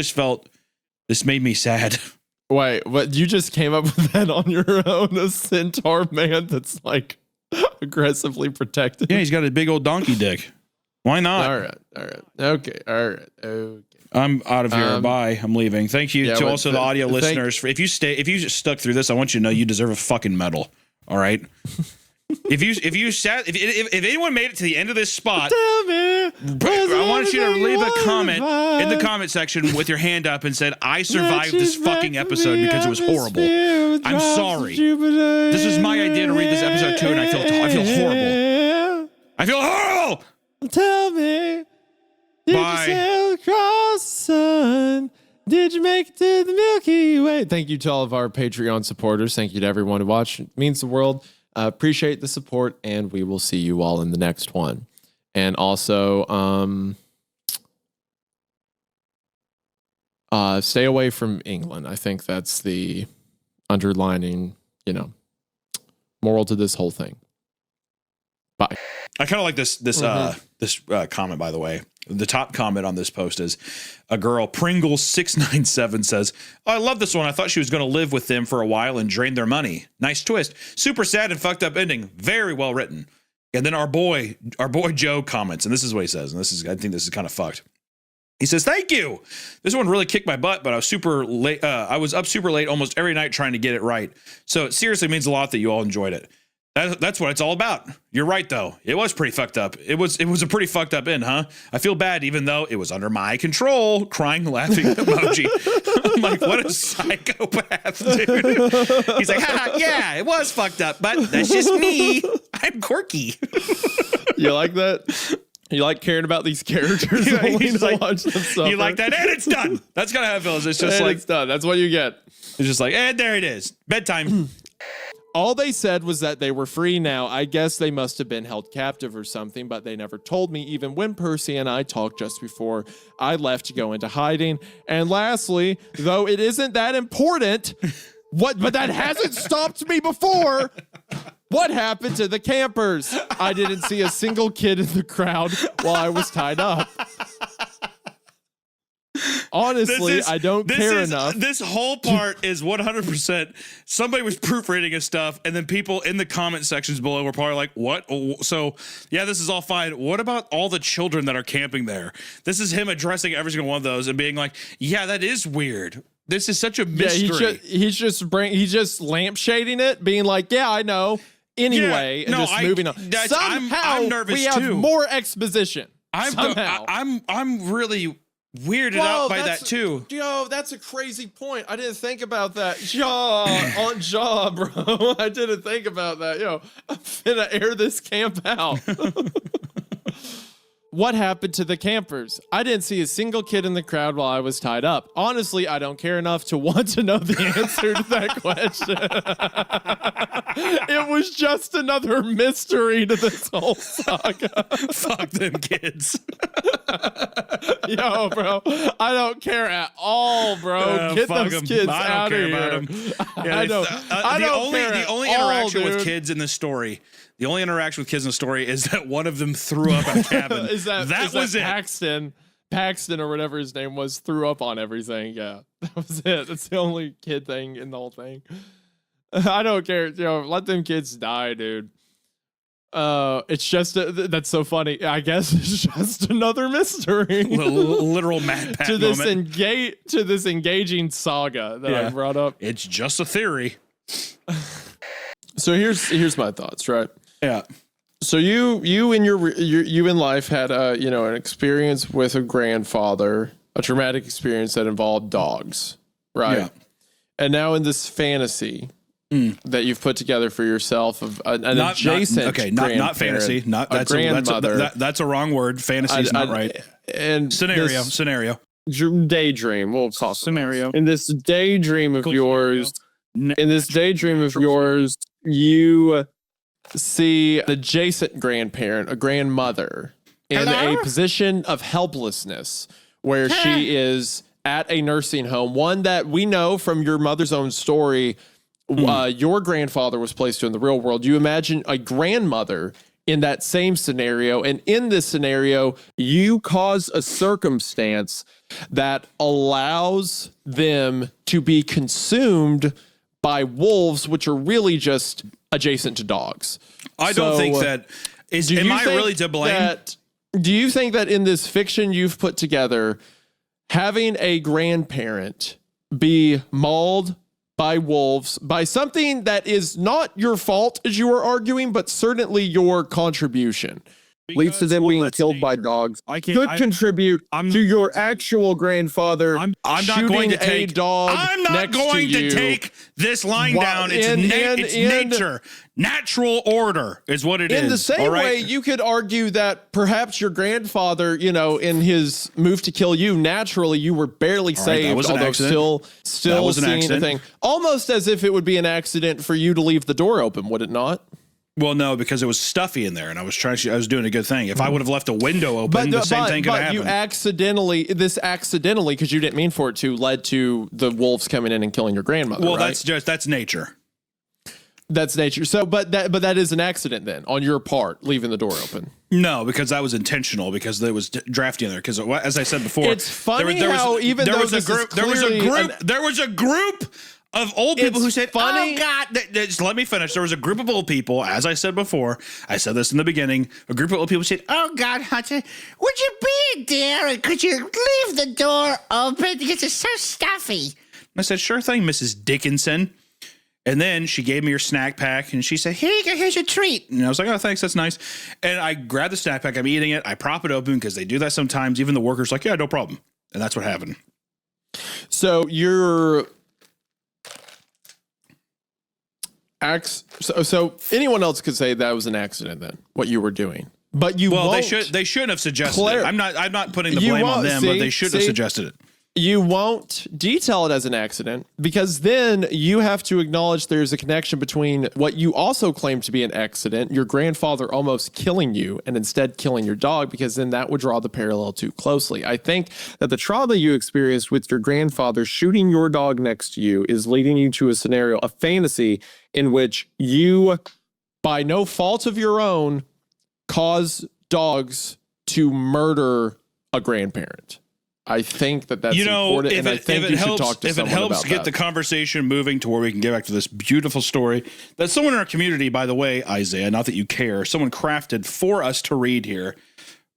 made me sad. Wait, what? You just came up with that on your own? A centaur man that's like aggressively protected? Yeah, he's got a big old donkey dick. Why not? All right. Okay. I'm out of here. Bye. I'm leaving. Thank you to also the audio listeners. If you stuck through this, I want you to know you deserve a fucking medal. All right. If anyone made it to the end of this spot, I want you to leave a comment in the comment section with your hand up and said, I survived this fucking episode because it was horrible. I'm sorry. This was my idea to read this episode too, and I feel horrible. I feel horrible. Tell me, did you sail across the sun? Did you make it to the Milky Way? Thank you to all of our Patreon supporters. Thank you to everyone who watched. It means the world. Appreciate the support, and we will see you all in the next one. And also, stay away from England. I think that's the underlining, moral to this whole thing. Bye. I kind of like this comment, by the way. The top comment on this post is a girl, Pringles697 says, oh, I love this one. I thought she was going to live with them for a while and drain their money. Nice twist. Super sad and fucked up ending. Very well written. And then our boy Joe comments, and this is what he says. And I think this is kind of fucked. He says, thank you. This one really kicked my butt, but I was super late. I was up super late almost every night trying to get it right. So it seriously means a lot that you all enjoyed it. That's what it's all about. You're right, though. It was pretty fucked up. It was a pretty fucked up end, huh? I feel bad, even though it was under my control. Crying, laughing emoji. I'm like, what a psychopath, dude. He's like, haha, yeah, it was fucked up, but that's just me. I'm quirky. You like that? You like caring about these characters? He's like, you like that? And it's done. That's kind of how it feels. It's just like, it's done. That's what you get. It's just like, and there it is. Bedtime. All they said was that they were free now. I guess they must have been held captive or something, but they never told me, even when Percy and I talked just before I left to go into hiding. And lastly, though it isn't that important, but that hasn't stopped me before. What happened to the campers? I didn't see a single kid in the crowd while I was tied up. Honestly, I don't care enough. This whole part is 100%. Somebody was proofreading his stuff, and then people in the comment sections below were probably like, what? So, yeah, this is all fine. What about all the children that are camping there? This is him addressing every single one of those and being like, yeah, that is weird. This is such a mystery. Yeah, he's just lampshading it, being like, yeah, I know. Anyway, and just moving on. Somehow, I'm nervous we have too. more exposition. I'm really weirded out by that too. Yo, that's a crazy point. I didn't think about that. On jaw, bro. I didn't think about that. Yo, I'm finna air this camp out. What happened to the campers? I didn't see a single kid in the crowd while I was tied up. Honestly, I don't care enough to want to know the answer to that question. It was just another mystery to this whole saga. Fuck them kids. Yo, bro, I don't care at all, bro. Get those kids out of here. I don't care the only at interaction all, with dude. kids in this story. The only interaction with kids in the story is that one of them threw up in a cabin. that was it. Paxton or whatever his name was threw up on everything. Yeah, that was it. That's the only kid thing in the whole thing. I don't care. Let them kids die, dude. It's just that's so funny. I guess it's just another mystery. Literal Mad Pat to this moment. to this engaging saga that I brought up. It's just a theory. So here's my thoughts, right? Yeah. So you in you in life had an experience with a grandfather, a traumatic experience that involved dogs, right? Yeah. And now in this fantasy, that you've put together for yourself of an adjacent not fantasy, not that's grandmother. That's a wrong word. Fantasy is not right. And Scenario. Daydream. We'll call it scenario. In this daydream of yours, you see an adjacent grandparent, a grandmother, in a position of helplessness where she is at a nursing home, one that we know from your mother's own story, your grandfather was placed to in the real world. You imagine a grandmother in that same scenario, and in this scenario, you cause a circumstance that allows them to be consumed by wolves, which are really just adjacent to dogs. I don't think that is. Am I really to blame? Do you think that in this fiction you've put together, having a grandparent be mauled by wolves, by something that is not your fault, as you were arguing, but certainly your contribution, leads to them being killed by dogs, could contribute to your actual grandfather I'm not going to take this line down. It's nature. Natural order is what it is. In the same way, you could argue that perhaps your grandfather, in his move to kill you, naturally you were barely saved, although still seeing the thing. Almost as if it would be an accident for you to leave the door open, would it not? Well, no, because it was stuffy in there, and I was doing a good thing. If I would have left a window open, the same thing could happen. But you accidentally, because you didn't mean for it to, led to the wolves coming in and killing your grandmother. Well, right? that's nature. That's nature. So, but that is an accident then on your part, leaving the door open. No, because that was intentional. Because there was drafty in there. Because as I said before, it's funny how even though there was a group of old people who said, "Oh God!" Just let me finish. There was a group of old people, as I said before. I said this in the beginning. A group of old people said, "Oh God, Hunter, would you be there? And could you leave the door open because it's so stuffy?" I said, "Sure thing, Mrs. Dickinson." And then she gave me her snack pack, and she said, "Here you go, here's your treat." And I was like, "Oh, thanks, that's nice." And I grabbed the snack pack. I'm eating it. I prop it open because they do that sometimes. Even the workers like, "Yeah, no problem." And that's what happened. So you're. So anyone else could say that was an accident then, what you were doing. But they shouldn't have suggested it. I'm not putting the blame on them, but they should have suggested it. You won't detail it as an accident because then you have to acknowledge there's a connection between what you also claim to be an accident, your grandfather almost killing you and instead killing your dog, because then that would draw the parallel too closely. I think that the trauma you experienced with your grandfather shooting your dog next to you is leading you to a scenario, a fantasy in which you, by no fault of your own, cause dogs to murder a grandparent. I think that's important, and I think you should talk to someone about that. If it helps get the conversation moving to where we can get back to this beautiful story that someone in our community, by the way, Isaiah, not that you care, someone crafted for us to read here.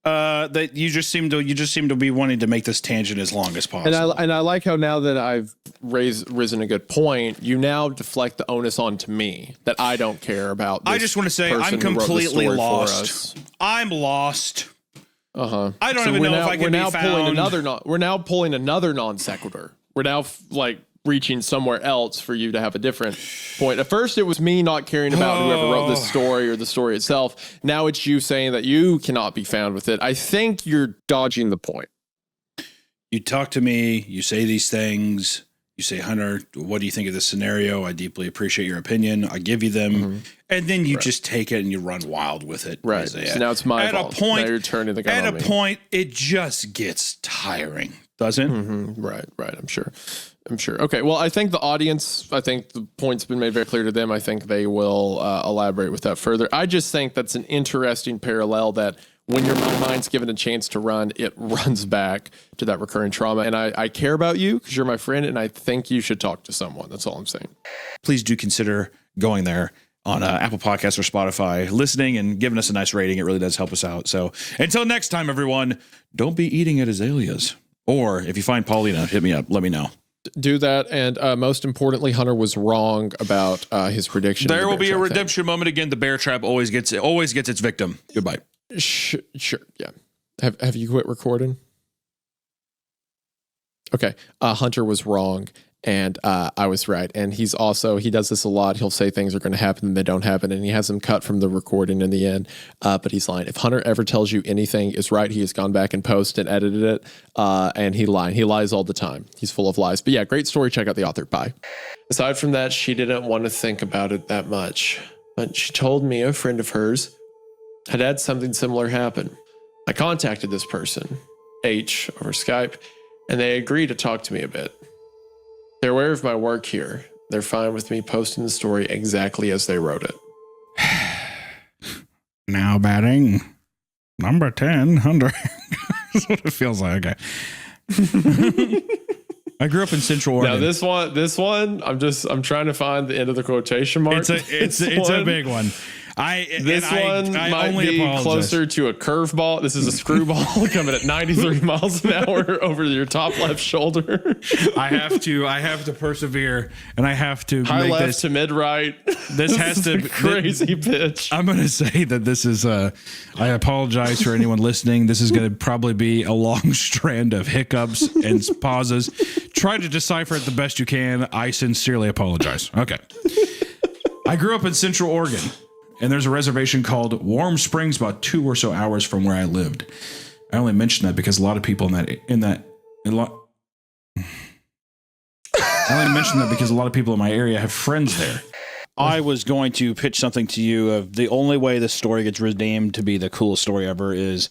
That you just seem to be wanting to make this tangent as long as possible. And I like how now that I've risen a good point, you now deflect the onus onto me that I don't care about. This I just want to say I'm completely lost. I'm lost. I don't even know if I can be found. We're now pulling another non sequitur. We're now reaching somewhere else for you to have a different point. At first, it was me not caring about whoever wrote this story or the story itself. Now it's you saying that you cannot be found with it. I think you're dodging the point. You talk to me. You say these things. You say, "Hunter, what do you think of this scenario? I deeply appreciate your opinion. I give you them." And then you just take it and you run wild with it. Right. Isaiah. So now it's my fault. Now you're turning the gun on me. At a point, it just gets tiring, doesn't it? Right. I'm sure. Okay. Well, I think the point's been made very clear to them. I think they will elaborate with that further. I just think that's an interesting parallel that when your mind's given a chance to run, it runs back to that recurring trauma. And I care about you because you're my friend, and I think you should talk to someone. That's all I'm saying. Please do consider going there on Apple Podcasts or Spotify, listening and giving us a nice rating. It really does help us out. So until next time, everyone, don't be eating at azaleas. Or if you find Paulina, hit me up. Let me know. Do that. And most importantly, Hunter was wrong about his prediction. There will be a redemption moment again. The bear trap always gets its victim. Goodbye. Sure. Yeah. Have you quit recording? Okay. Hunter was wrong. And I was right. And he does this a lot. He'll say things are going to happen and they don't happen. And he has them cut from the recording in the end. But he's lying. If Hunter ever tells you anything is right, he has gone back and posted and edited it. And he lied. He lies all the time. He's full of lies. But yeah, great story. Check out the author. Bye. Aside from that, she didn't want to think about it that much. But she told me a friend of hers had something similar happen. I contacted this person, H, over Skype, and they agreed to talk to me a bit. They're aware of my work here. They're fine with me posting the story exactly as they wrote it. Now batting number 10, Hunter. That's what it feels like. Okay. I grew up in Central Oregon. Now this one, I'm trying to find the end of the quotation mark. It's a big one. This one might be closer to a curveball. This is a screwball coming at 93 miles an hour over your top left shoulder. I have to persevere, and I have to high make left this, to mid right. This has to be crazy pitch. I'm going to say that this is I apologize for anyone listening. This is going to probably be a long strand of hiccups and pauses. Try to decipher it the best you can. I sincerely apologize. Okay. I grew up in Central Oregon, and there's a reservation called Warm Springs, about 2 or so hours from where I lived. I only mention that because a lot of people I only mention that because a lot of people in my area have friends there. I was going to pitch something to you of the only way this story gets redeemed to be the coolest story ever is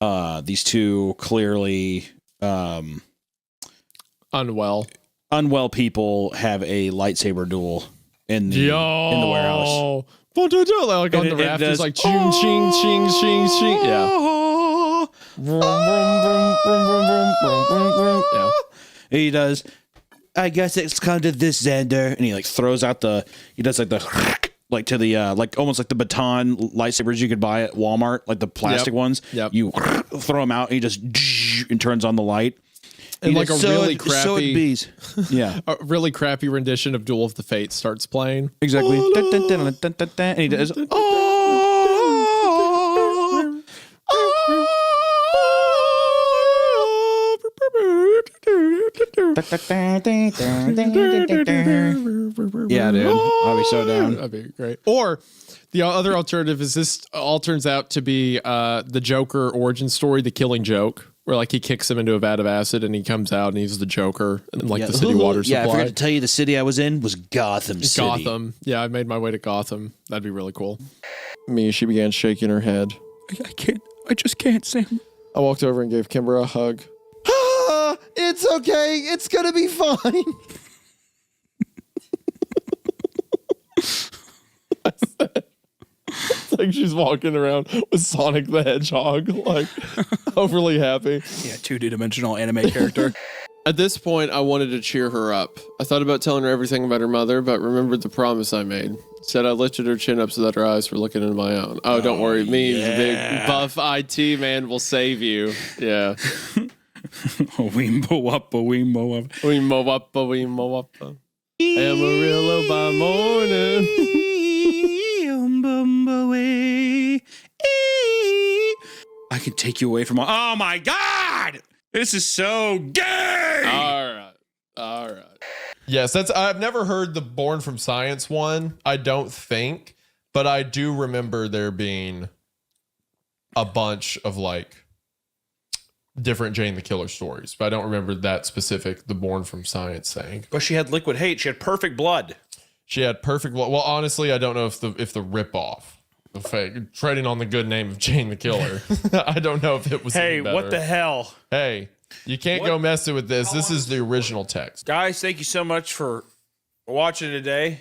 these two clearly unwell people have a lightsaber duel in the warehouse. Like on the rafters, like ching, ching, ching, ching, ching. Yeah. Yeah. He does. I guess it's come to this, Xander, and he like throws out he does like the like to the like almost like the baton lightsabers you could buy at Walmart, like the plastic ones. Yep. You throw them out, and he just and turns on the light. And like a really crappy, yeah, a really crappy rendition of Duel of the Fates starts playing. Exactly. And he does. Yeah, dude. I'll be so down. That'd be great. Or the other alternative is this all turns out to be the Joker origin story, The Killing Joke. Where like he kicks him into a vat of acid and he comes out and he's the Joker and like the city water supply. Yeah, I forgot to tell you the city I was in was Gotham City. Gotham. Yeah, I made my way to Gotham. That'd be really cool. She began shaking her head. I just can't, Sam. I walked over and gave Kimber a hug. It's okay. It's going to be fine. It's like she's walking around with Sonic the Hedgehog, like overly happy. Yeah, 2D-dimensional anime character. At this point, I wanted to cheer her up. I thought about telling her everything about her mother, but remembered the promise I made. Said I lifted her chin up so that her eyes were looking into my own. Oh, don't worry. Me, the big buff IT man, will save you. Yeah. Weembo wappa, weembo wappa. Weembo wappa, weembo wappa. Amarillo by morning. I can take you away from oh my God! This is so gay! All right. Yes, I've never heard the Born from Science one, I don't think, but I do remember there being a bunch of like different Jane the Killer stories, but I don't remember that specific, the Born from Science thing. But she had liquid hate. She had perfect blood. She had perfect blood. Well, honestly, I don't know if the ripoff, the fake, treading on the good name of Jane the Killer. I don't know if it was. Hey, what the hell? Hey, you can't go messing with this. This is the original text. Guys, thank you so much for watching today.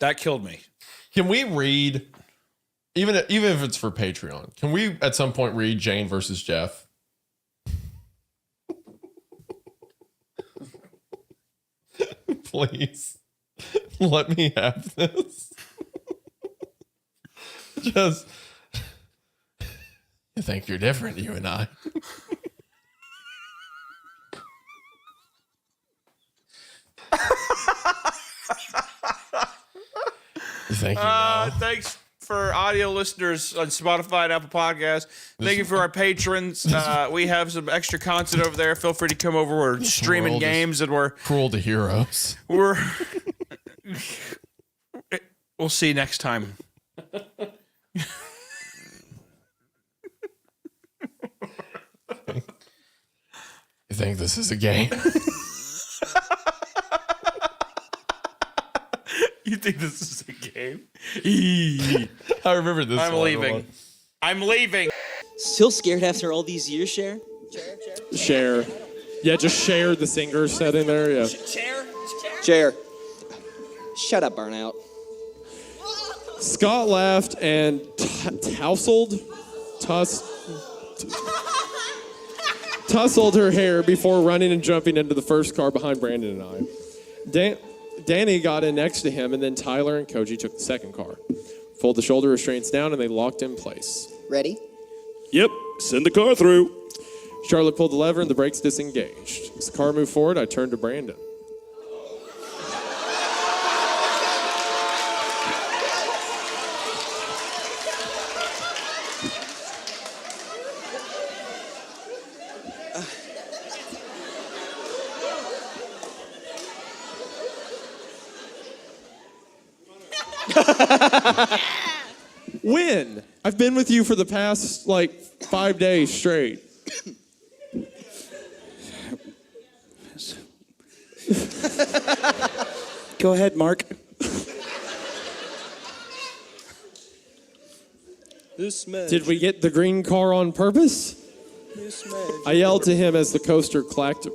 That killed me. Can we read, even if it's for Patreon, can we at some point read Jane versus Jeff? Please. Let me have this. Just, you think you're different, you and I. You think you know? Thanks for audio listeners on Spotify and Apple Podcasts. Thank you for our patrons. We have some extra content over there. Feel free to come over. We're streaming games and we're cruel to heroes. We'll see you next time. You think this is a game? You think this is a game? I remember this. I'm leaving. I'm leaving. Still scared after all these years, Cher? Share. Yeah, just share the singer setting there. Yeah. Chair. Shut up, Burnout. Scott laughed and tussled her hair before running and jumping into the first car behind Brandon and I. Danny got in next to him, and then Tyler and Koji took the second car. Fold the shoulder restraints down, and they locked in place. Ready? Yep. Send the car through. Charlotte pulled the lever, and the brakes disengaged. As the car moved forward, I turned to Brandon. When? I've been with you for the past, 5 days straight. Go ahead, Mark. Did we get the green car on purpose? I yelled to him as the coaster clacked.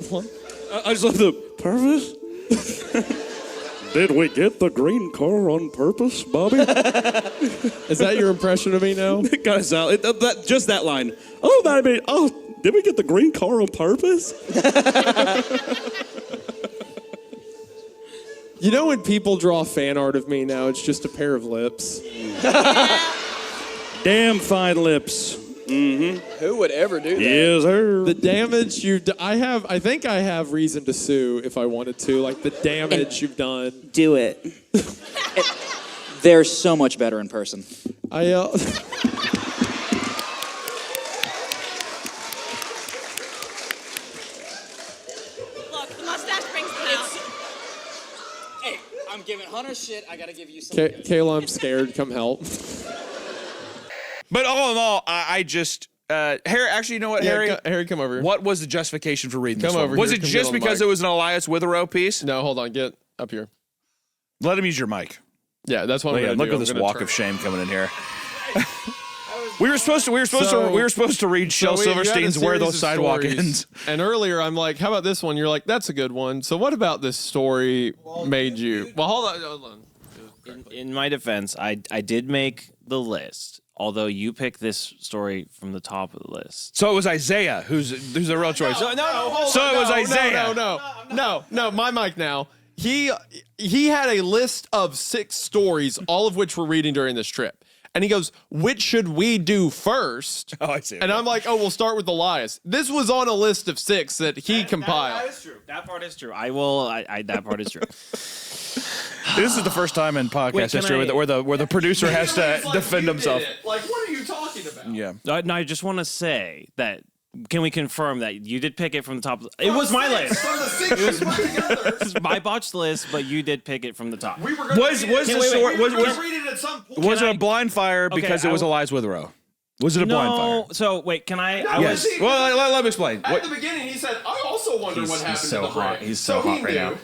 What? I just love the purpose. Did we get the green car on purpose, Bobby? Is that your impression of me now? Got us out. Just that line. Oh, baby. Oh, did we get the green car on purpose? You know when people draw fan art of me now, it's just a pair of lips. Damn fine lips. Mm-hmm. Who would ever do that? Yes, sir. The damage I think I have reason to sue if I wanted to. The damage you've done. Do it. They're so much better in person. Look, the mustache brings them out. Hey, I'm giving Hunter shit. I gotta give you some. Kayla, I'm scared. Come help. But all in all, I just Harry. Actually, you know what, Harry? Harry, come over. What was the justification for reading this Come one? over Was here, it come just get on the because mic. it was an Elias Withrow piece? No, hold on. Get up here. Let him use your mic. Yeah, that's what I'm gonna Look do. at this I'm gonna walk turn- of shame coming in here. We were supposed to read Shel So you had a Silverstein's "Where series Those of Sidewalk stories, Ends." And earlier, I'm like, "How about this one?" You're like, "That's a good one." So what about this story made you? Well, hold on. In my defense, I did make the list. Although you picked this story from the top of the list. So it was Isaiah who's the real choice. hold So on. it was Isaiah. No, my mic now. He had a list of 6 stories, all of which we're reading during this trip. And he goes, which should we do first? Oh, I see. And I'm like, we'll start with Elias. This was on a list of 6 that he compiled. That is true. That part is true. That part is true. This is the first time in podcast history where the producer has to defend himself. Like, what are you talking about? Yeah. No, I just want to say that. Can we confirm that you did pick it from the top? It was my list. From the 6 you put together. It was my botched list, but you did pick it from the top. We were Was read it at some point. Was it a blind fire because it was Elias Withrow? Was it a blind fire? So wait, can I? Yes. Well, let me explain. At the beginning, he said, "I also wonder what happened to the heart." He's so hot right now.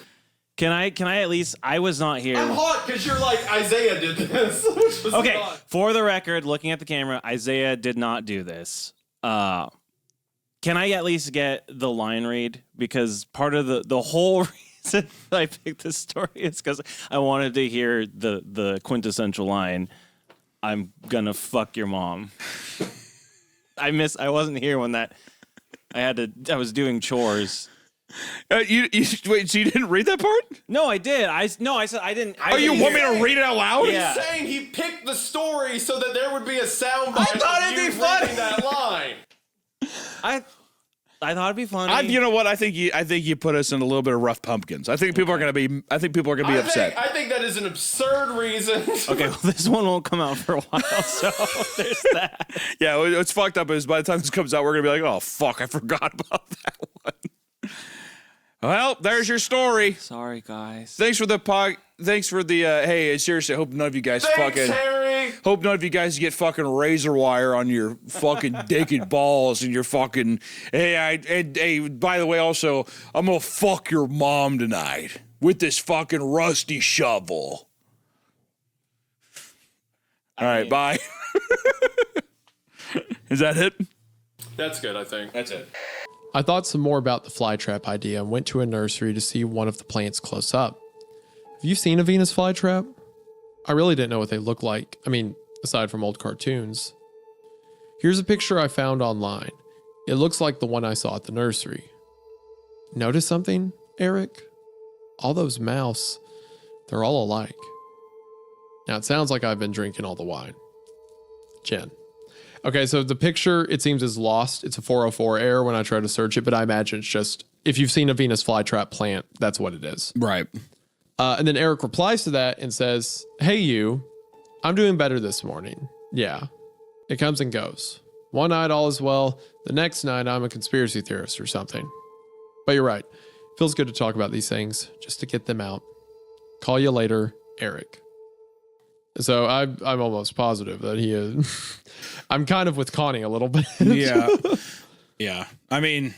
Can I at least? I was not here. I'm hot because you're like Isaiah did this. Which was Okay, fun. for the record, looking at the camera, Isaiah did not do this. Can I at least get the line read? Because part of the whole reason I picked this story is because I wanted to hear the quintessential line, "I'm gonna fuck your mom." I wasn't here when that. I was doing chores. You wait, so you didn't read that part? No, I did. I said I didn't. You want me to read it out loud? Yeah. He's saying he picked the story so that there would be a soundbite. I thought it'd be funny. That line. I thought it'd be funny. You know what? I think you put us in a little bit of rough pumpkins. I think people are gonna be upset. I think that is an absurd reason. Okay, well, this one won't come out for a while, so there's that. Yeah, what's fucked up is by the time this comes out, we're gonna be like, oh fuck, I forgot about that one. Well, there's your story. Sorry, guys. Thanks for the hey, seriously, I hope none of you guys hope none of you guys get fucking razor wire on your fucking dick and balls and your fucking hey, by the way, also, I'm gonna fuck your mom tonight with this fucking rusty shovel. All right, bye. Is that it? That's good, I think. That's it. I thought some more about the flytrap idea and went to a nursery to see one of the plants close up. Have you seen a Venus flytrap? I really didn't know what they look like. I mean, aside from old cartoons. Here's a picture I found online. It looks like the one I saw at the nursery. Notice something, Eric? All those mouths, they're all alike. Now, it sounds like I've been drinking all the wine. Jen. Okay, so the picture, it seems, is lost. It's a 404 error when I try to search it, but I imagine it's just, if you've seen a Venus flytrap plant, that's what it is. Right. And then Eric replies to that and says, hey, you, I'm doing better this morning. Yeah, it comes and goes. One night all is well. The next night I'm a conspiracy theorist or something. But you're right. Feels good to talk about these things just to get them out. Call you later, Eric. So I'm almost positive that he is. I'm kind of with Connie a little bit. Yeah. Yeah. I mean,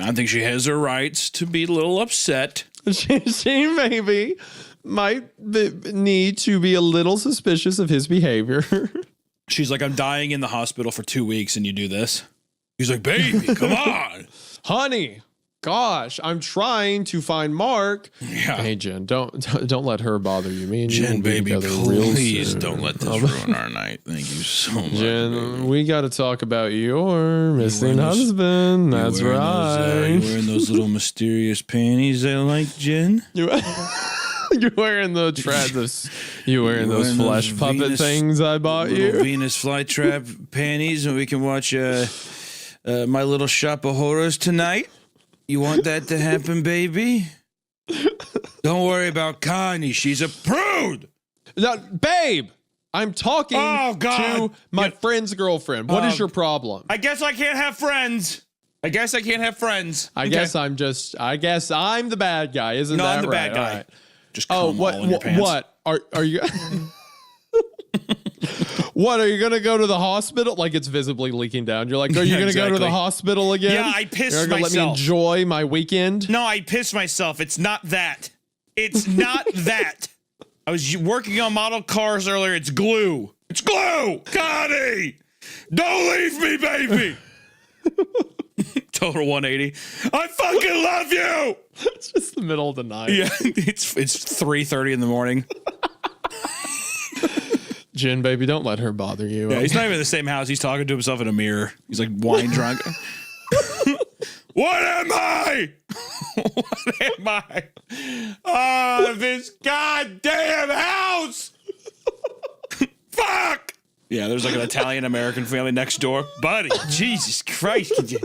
I think she has her rights to be a little upset. She maybe might need to be a little suspicious of his behavior. She's like, I'm dying in the hospital for 2 weeks and you do this. He's like, baby, come on. Honey, gosh, I'm trying to find Mark. Yeah. Hey, Jen, don't let her bother you. Me and you Jen, will be baby, together real please soon. don't let this ruin our night. Thank you so much. Jen, we got to talk about your missing husband. That's right. You wearing those little mysterious panties I like, Jen? You're wearing those flesh puppet Venus, things I bought you. Venus flytrap panties, and we can watch My Little Shop of Horrors tonight. You want that to happen, baby? Don't worry about Connie. She's a prude. No, babe, I'm talking to my friend's girlfriend. What is your problem? I guess I can't have friends. I guess I'm the bad guy, isn't that right? No, I'm the bad guy. Right. Just cum all in your pants. What are you? What, are you going to go to the hospital? Like it's visibly leaking down. You're like, are you going to go to the hospital again? Yeah, I pissed You're gonna myself. Let me enjoy my weekend? No, I pissed myself. It's not that. It's not that. I was working on model cars earlier. It's glue. It's glue. Connie, don't leave me, baby. Total 180. I fucking love you. It's just the middle of the night. Yeah, it's 3:30 in the morning. Jen, baby, don't let her bother you. Yeah, he's not even in the same house. He's talking to himself in a mirror. He's like wine drunk. What am I? What am I? Oh, this goddamn house! Fuck! Yeah, there's like an Italian-American family next door. Buddy, Jesus Christ, could you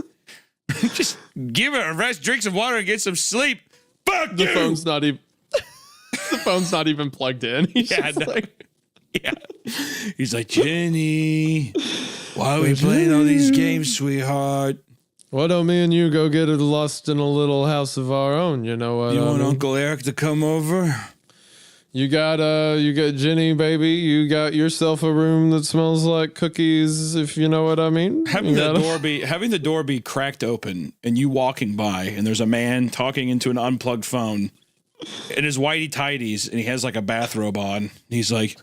just give her a rest, drink some water, and get some sleep? Fuck you! The phone's not even plugged in. He's Yeah. He's like, Jenny, why are we playing all these games, sweetheart? Why don't me and you go get lost in a little house of our own? You know what? You want Uncle Eric to come over? You got Jenny, baby. You got yourself a room that smells like cookies, if you know what I mean. Having the door be cracked open and you walking by and there's a man talking into an unplugged phone in his whitey tighties and he has like a bathrobe on. He's like,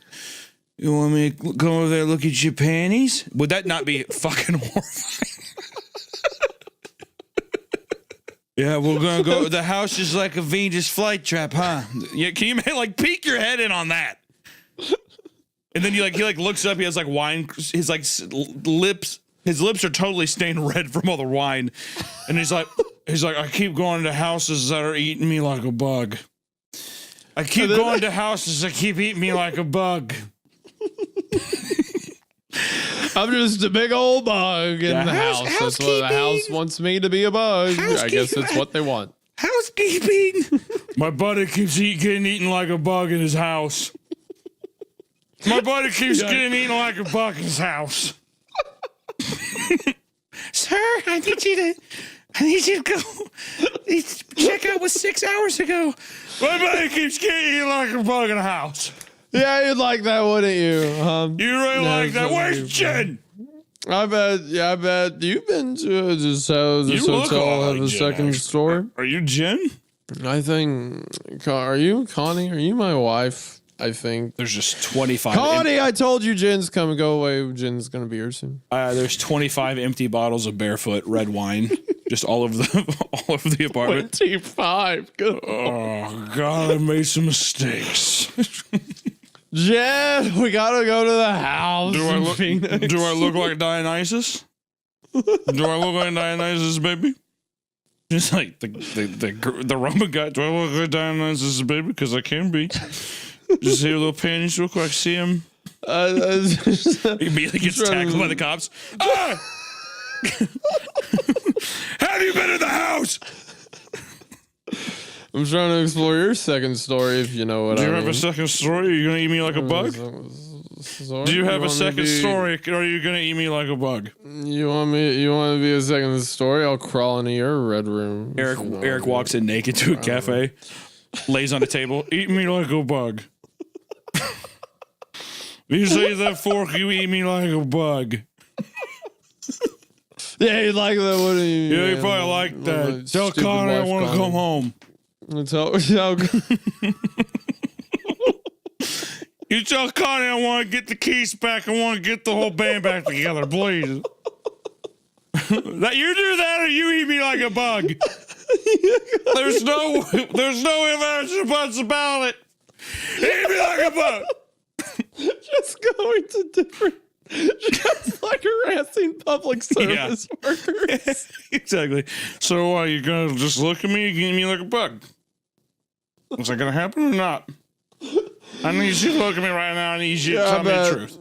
you want me to come over there and look at your panties? Would that not be fucking horrifying? Yeah, we're gonna go. The house is like a Venus flytrap, huh? Yeah, can you like peek your head in on that? And then he looks up. He has like wine. His lips. His lips are totally stained red from all the wine. And he's like, I keep going to houses that are eating me like a bug. I keep going to houses that keep eating me like a bug. I'm just a big old bug in the house. That's what the house wants me to be a bug. I guess it's what they want. Housekeeping. My buddy keeps getting eaten like a bug in his house. My buddy keeps getting eaten like a bug in his house. Sir, I need you to go. Checkout was 6 hours ago. My buddy keeps getting eaten like a bug in the house. Yeah, you'd like that, wouldn't you? You really like that? Where's Jen? I bet you've been to this hotel have a second store. Are you Jen? I think. Are you Connie? Are you my wife? I think. There's just 25. Connie, I told you Jen's coming. Go away. Jen's gonna be here soon. There's 25 empty bottles of Barefoot red wine, just all over the apartment. 25. Good. Oh God, I made some mistakes. Jen, we gotta go to the house. Do I look like Dionysus? Do I look like Dionysus, baby? Just like the Roman guy. Do I look like Dionysus, baby? Because I can be. Just see a little panties real quick. See him. He immediately gets tackled by the cops. Ah! Have you been in the house? I'm trying to explore your second story, if you know what I mean. Do you have a second story? Are you gonna eat me like a bug? Do you have a second story, or are you gonna eat me like a bug? You want to be a second story? I'll crawl into your red room. Eric walks in naked to a cafe, lays on a table. Eat me like a bug. You say that fork, you eat me like a bug. Yeah, you'd like that, wouldn't you? Yeah, you probably like that. Tell Connie I want to come home. You tell Connie I want to get the keys back. I want to get the whole band back together, please. That you do that, or you eat me like a bug. There's no ifs or buts about it. Eat me like a bug. Just going to different. Just like harassing public service workers. Exactly. So are you gonna just look at me and eat me like a bug? Is that gonna happen or not? I need you to look at me right now. I need you to tell me the truth.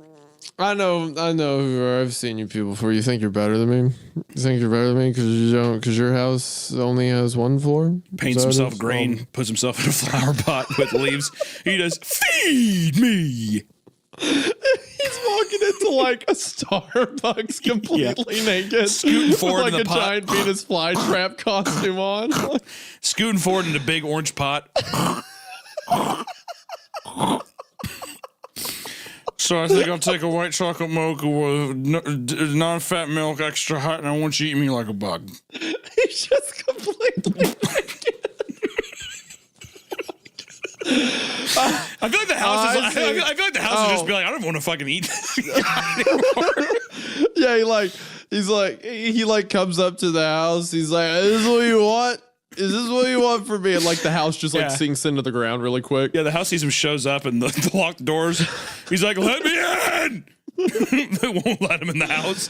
I know who you are. I've seen you people before. You think you're better than me? You think you're better than me because your house only has one floor? Paints himself green, puts himself in a flower pot with leaves. He does feed me. He's walking into like a Starbucks completely naked, scooting forward with like in the pot. giant penis fly trap costume on, scooting forward in a big orange pot. So I think I'll take a white chocolate mocha with non-fat milk, extra hot, and I want you to eat me like a bug. He's just completely naked. I feel like the house is. I feel like the house would just be like, I don't want to fucking eat this guy anymore. Yeah, he comes up to the house. He's like, "Is this what you want? Is this what you want from me?" And like the house just like sinks into the ground really quick. Yeah, the house sees him, shows up, and the locked doors. He's like, "Let me in!" They won't let him in the house.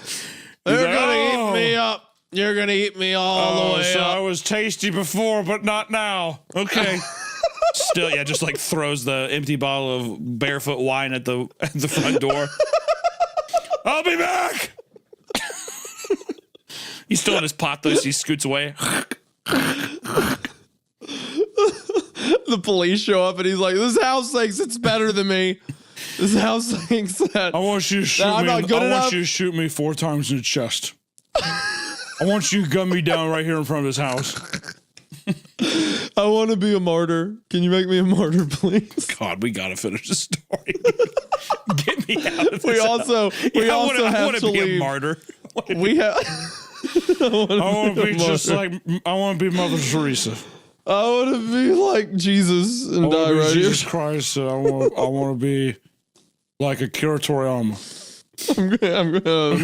They're gonna eat me up. You're gonna eat me all the way so up. I was tasty before, but not now. Okay. Still, yeah, just like throws the empty bottle of Barefoot wine at the front door. I'll be back. He's still in his pot though, so he scoots away. The police show up and he's like, "This house thinks it's better than me. This house thinks that I want you to shoot I'm me. not good I enough." want you to shoot me 4 times in the chest. I want you to gun me down right here in front of this house. I want to be a martyr. Can you make me a martyr, please? God, we gotta finish the story. Get me out of this. We also have to be leave. a martyr. We have. I want to be just like I want to be Mother Teresa. I want to be like Jesus and I die want to be right Jesus here. Christ. I want to be like a Kira Toriyama. I'm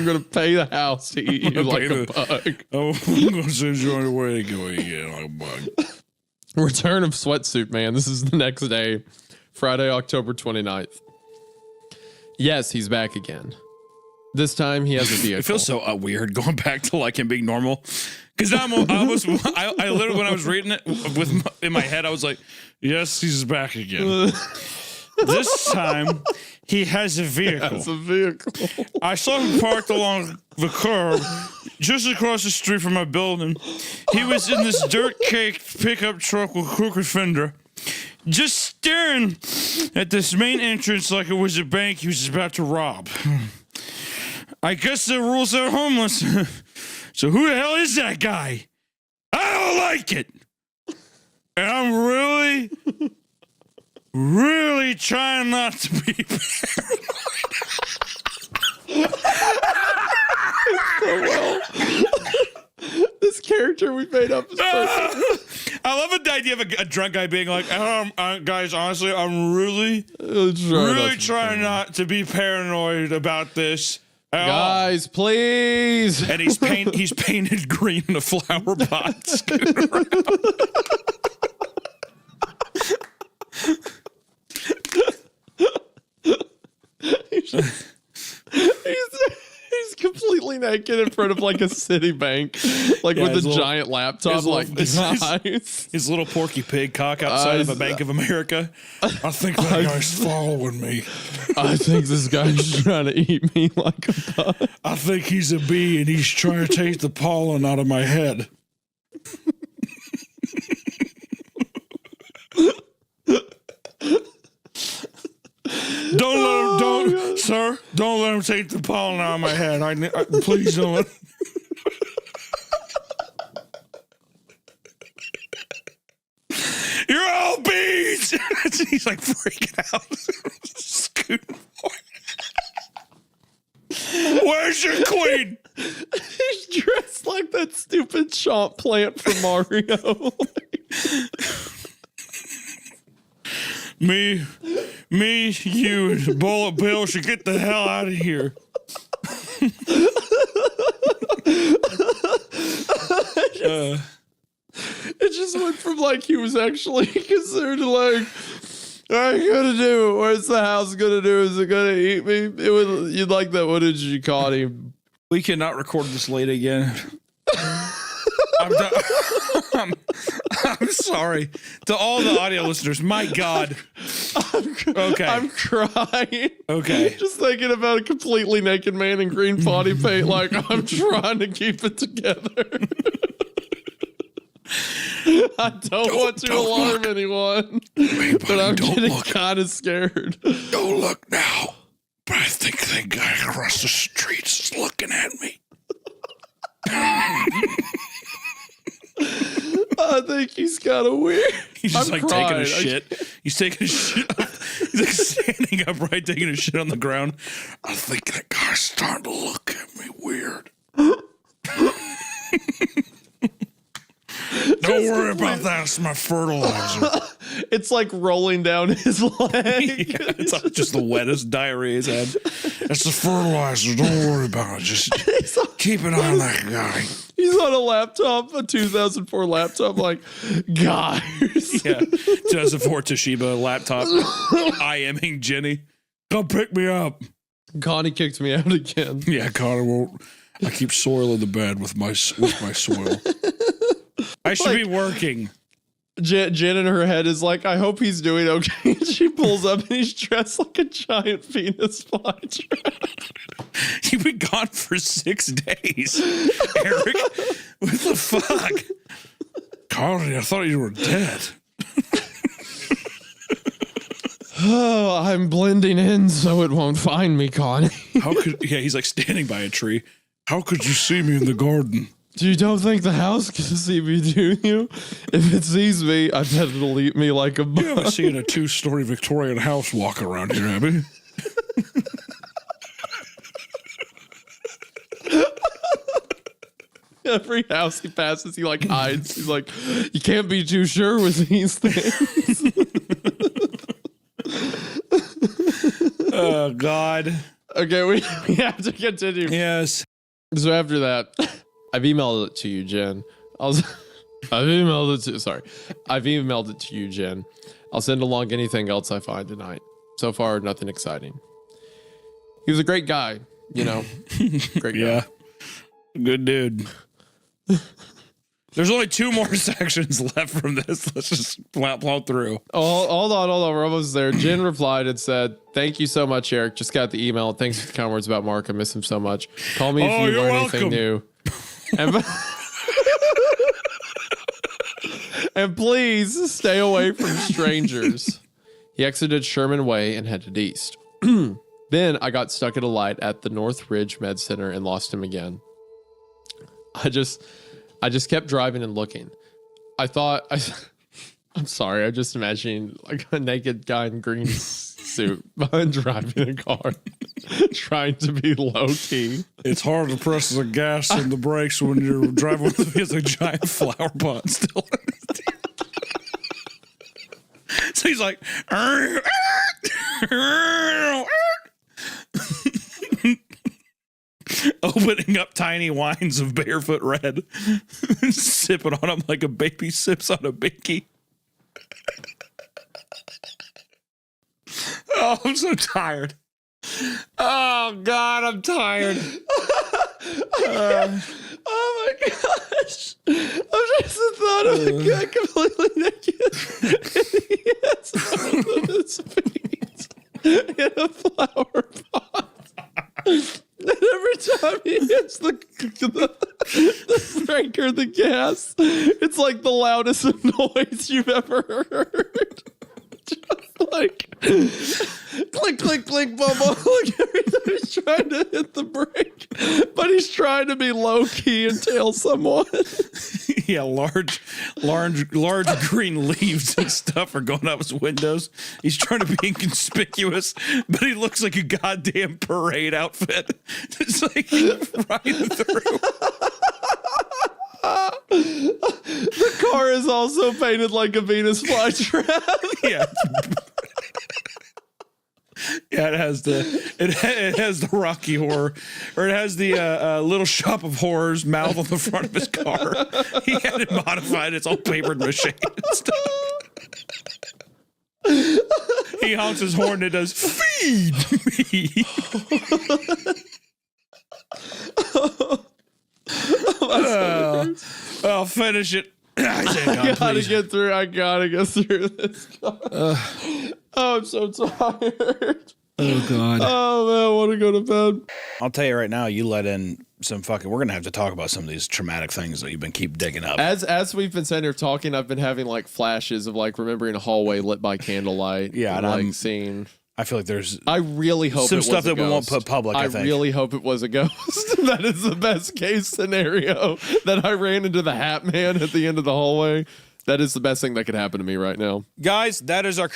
gonna pay the house to eat you like a bug. I'm gonna send you on your way to go eat you like a bug. Return of Sweatsuit Man. This is the next day, Friday, October 29th. Yes, he's back again. This time he has a vehicle. It feels so weird going back to like him being normal. Because I literally when I was reading it in my head, I was like, yes, he's back again. This time, he has a vehicle. I saw him parked along the curb just across the street from my building. He was in this dirt-caked pickup truck with crooked fender, just staring at this main entrance like it was a bank he was about to rob. I guess the rules are homeless. So who the hell is that guy? I don't like it. And I'm really trying not to be paranoid. So well. This character we made up is perfect. I love the idea of a drunk guy being like, guys, honestly, I'm really trying not to be paranoid about this. Guys, please. And he's painted green in a flower pot. He's completely naked in front of like a city bank, like with a giant laptop. His little Porky Pig cock outside of a Bank of America. I think that guy's following me. I think this guy's trying to eat me like a bug. I think he's a bee and he's trying to take the pollen out of my head. Sir, don't let him take the pollen out of my head. Please don't let You're all bees! He's like freaking out. Scooting Where's your queen? He's dressed like that stupid chomp plant from Mario. Me, you, and Bullet Bill should get the hell out of here. It just went from like he was actually concerned to like, what are you gonna do? What's the house gonna do? Is it gonna eat me? You'd like that. What did you call him? We cannot record this late again. I'm sorry to all the audio listeners. My God. Okay. I'm crying. Okay. Just thinking about a completely naked man in green body paint. Like I'm trying to keep it together. I don't want to alarm anyone, but I'm getting kind of scared. Don't look now, but I think that guy across the street is looking at me. I think he's kind of weird. He's just taking a shit. He's taking a shit. He's like standing upright, taking a shit on the ground. I think that guy's starting to look at me weird. Don't worry about that. It's my fertilizer. It's like rolling down his leg. Yeah, it's just the wettest diarrhea he's had. It's the fertilizer. Don't worry about it. Just keep an eye on that guy. He's on a laptop, a 2004 laptop, like, guys. Yeah, 2004 Toshiba laptop. IMing Jenny. Come pick me up. Connie kicked me out again. Yeah, Connie won't. I keep soiling the bed with my soil. I should be working. Jen in her head is like, I hope he's doing okay. She pulls up and he's dressed like a giant Venus flytrap. You've been gone for 6 days, Eric. What the fuck? Connie, I thought you were dead. Oh, I'm blending in so it won't find me, Connie. Yeah, he's like standing by a tree. How could you see me in the garden? You don't think the house can see me, do you? If it sees me, I bet it'll eat me like a bug. You haven't seen a 2-story Victorian house walk around here, have you? Every house he passes, he like hides. He's like, you can't be too sure with these things. Oh, God. Okay, we have to continue. Yes. So after that, I've emailed it to you, Jen. I've emailed it to you, Jen. I'll send along anything else I find tonight. So far, nothing exciting. He was a great guy, you know. Great guy. Yeah. Good dude. There's only 2 more sections left from this. Let's just plow through. Oh, hold on. We're almost there. Jen replied and said, "Thank you so much, Eric. Just got the email. Thanks for the kind words about Mark. I miss him so much. Call me if you learn anything new. And please stay away from strangers." He exited Sherman Way and headed east. Then I got stuck at a light at the North Ridge Med Center and lost him again. I just kept driving and looking. I'm sorry. I'm just imagining like a naked guy in green suit driving a car, trying to be low key. It's hard to press the gas and the brakes when you're driving with a giant flower pot still. So he's like, opening up tiny wines of Barefoot Red, sipping on them like a baby sips on a binky. Oh, I'm so tired. Oh, God, I'm tired. Oh my gosh. I've just thought of a guy completely naked. He has all of his feet in a flower pot. And every time he hits the crank or the gas, it's like the loudest noise you've ever heard. Just like click, click, click, bubble. Like every time he's trying to hit the brake, but he's trying to be low key and tail someone. Yeah, large green leaves and stuff are going up his windows. He's trying to be inconspicuous, but he looks like a goddamn parade outfit. It's like riding through. The car is also painted like a Venus flytrap. Yeah. Yeah, it has the Rocky Horror, or it has the Little Shop of Horrors mouth on the front of his car. He had it modified. It's all papered mache and stuff. He honks his horn and it does feed me. I'll finish it. I gotta get through this. Oh, I'm so tired. Oh, God. Oh, man, I want to go to bed. I'll tell you right now, you let in some fucking... We're going to have to talk about some of these traumatic things that you've been keep digging up. As we've been sitting here talking, I've been having like flashes of like remembering a hallway lit by candlelight. Yeah, and like seeing... I feel like there's... I really hope some it was stuff a that we won't ghost. put public, I think. really hope it was a ghost. That is the best case scenario, that I ran into the Hat Man at the end of the hallway. That is the best thing that could happen to me right now. Guys, that is our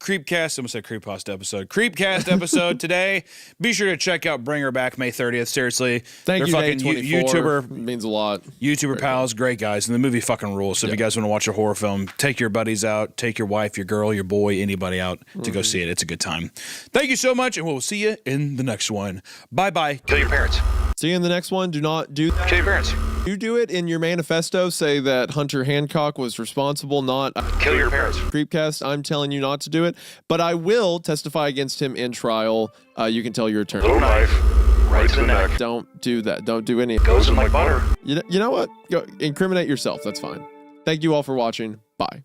CreepCast, I almost said Creepcast episode. CreepCast episode today. Be sure to check out Bring Her Back May 30th. Seriously. Thank you, fucking YouTuber. It means a lot. YouTuber pals, great guys. And the movie fucking rules. So if you guys want to watch a horror film, take your buddies out, take your wife, your girl, your boy, anybody out to go see it. It's a good time. Thank you so much, and we'll see you in the next one. Bye-bye. Kill your parents. See you in the next one. Do not do that. Kill your parents. You do it in your manifesto. Say that Hunter Hancock was responsible, not... Kill your parents. CreepCast, I'm telling you not to do it, but I will testify against him in trial. You can tell your attorney. Little knife, right to the neck. Don't do that. Don't do any of Goes in like butter. You know what? Go incriminate yourself. That's fine. Thank you all for watching. Bye.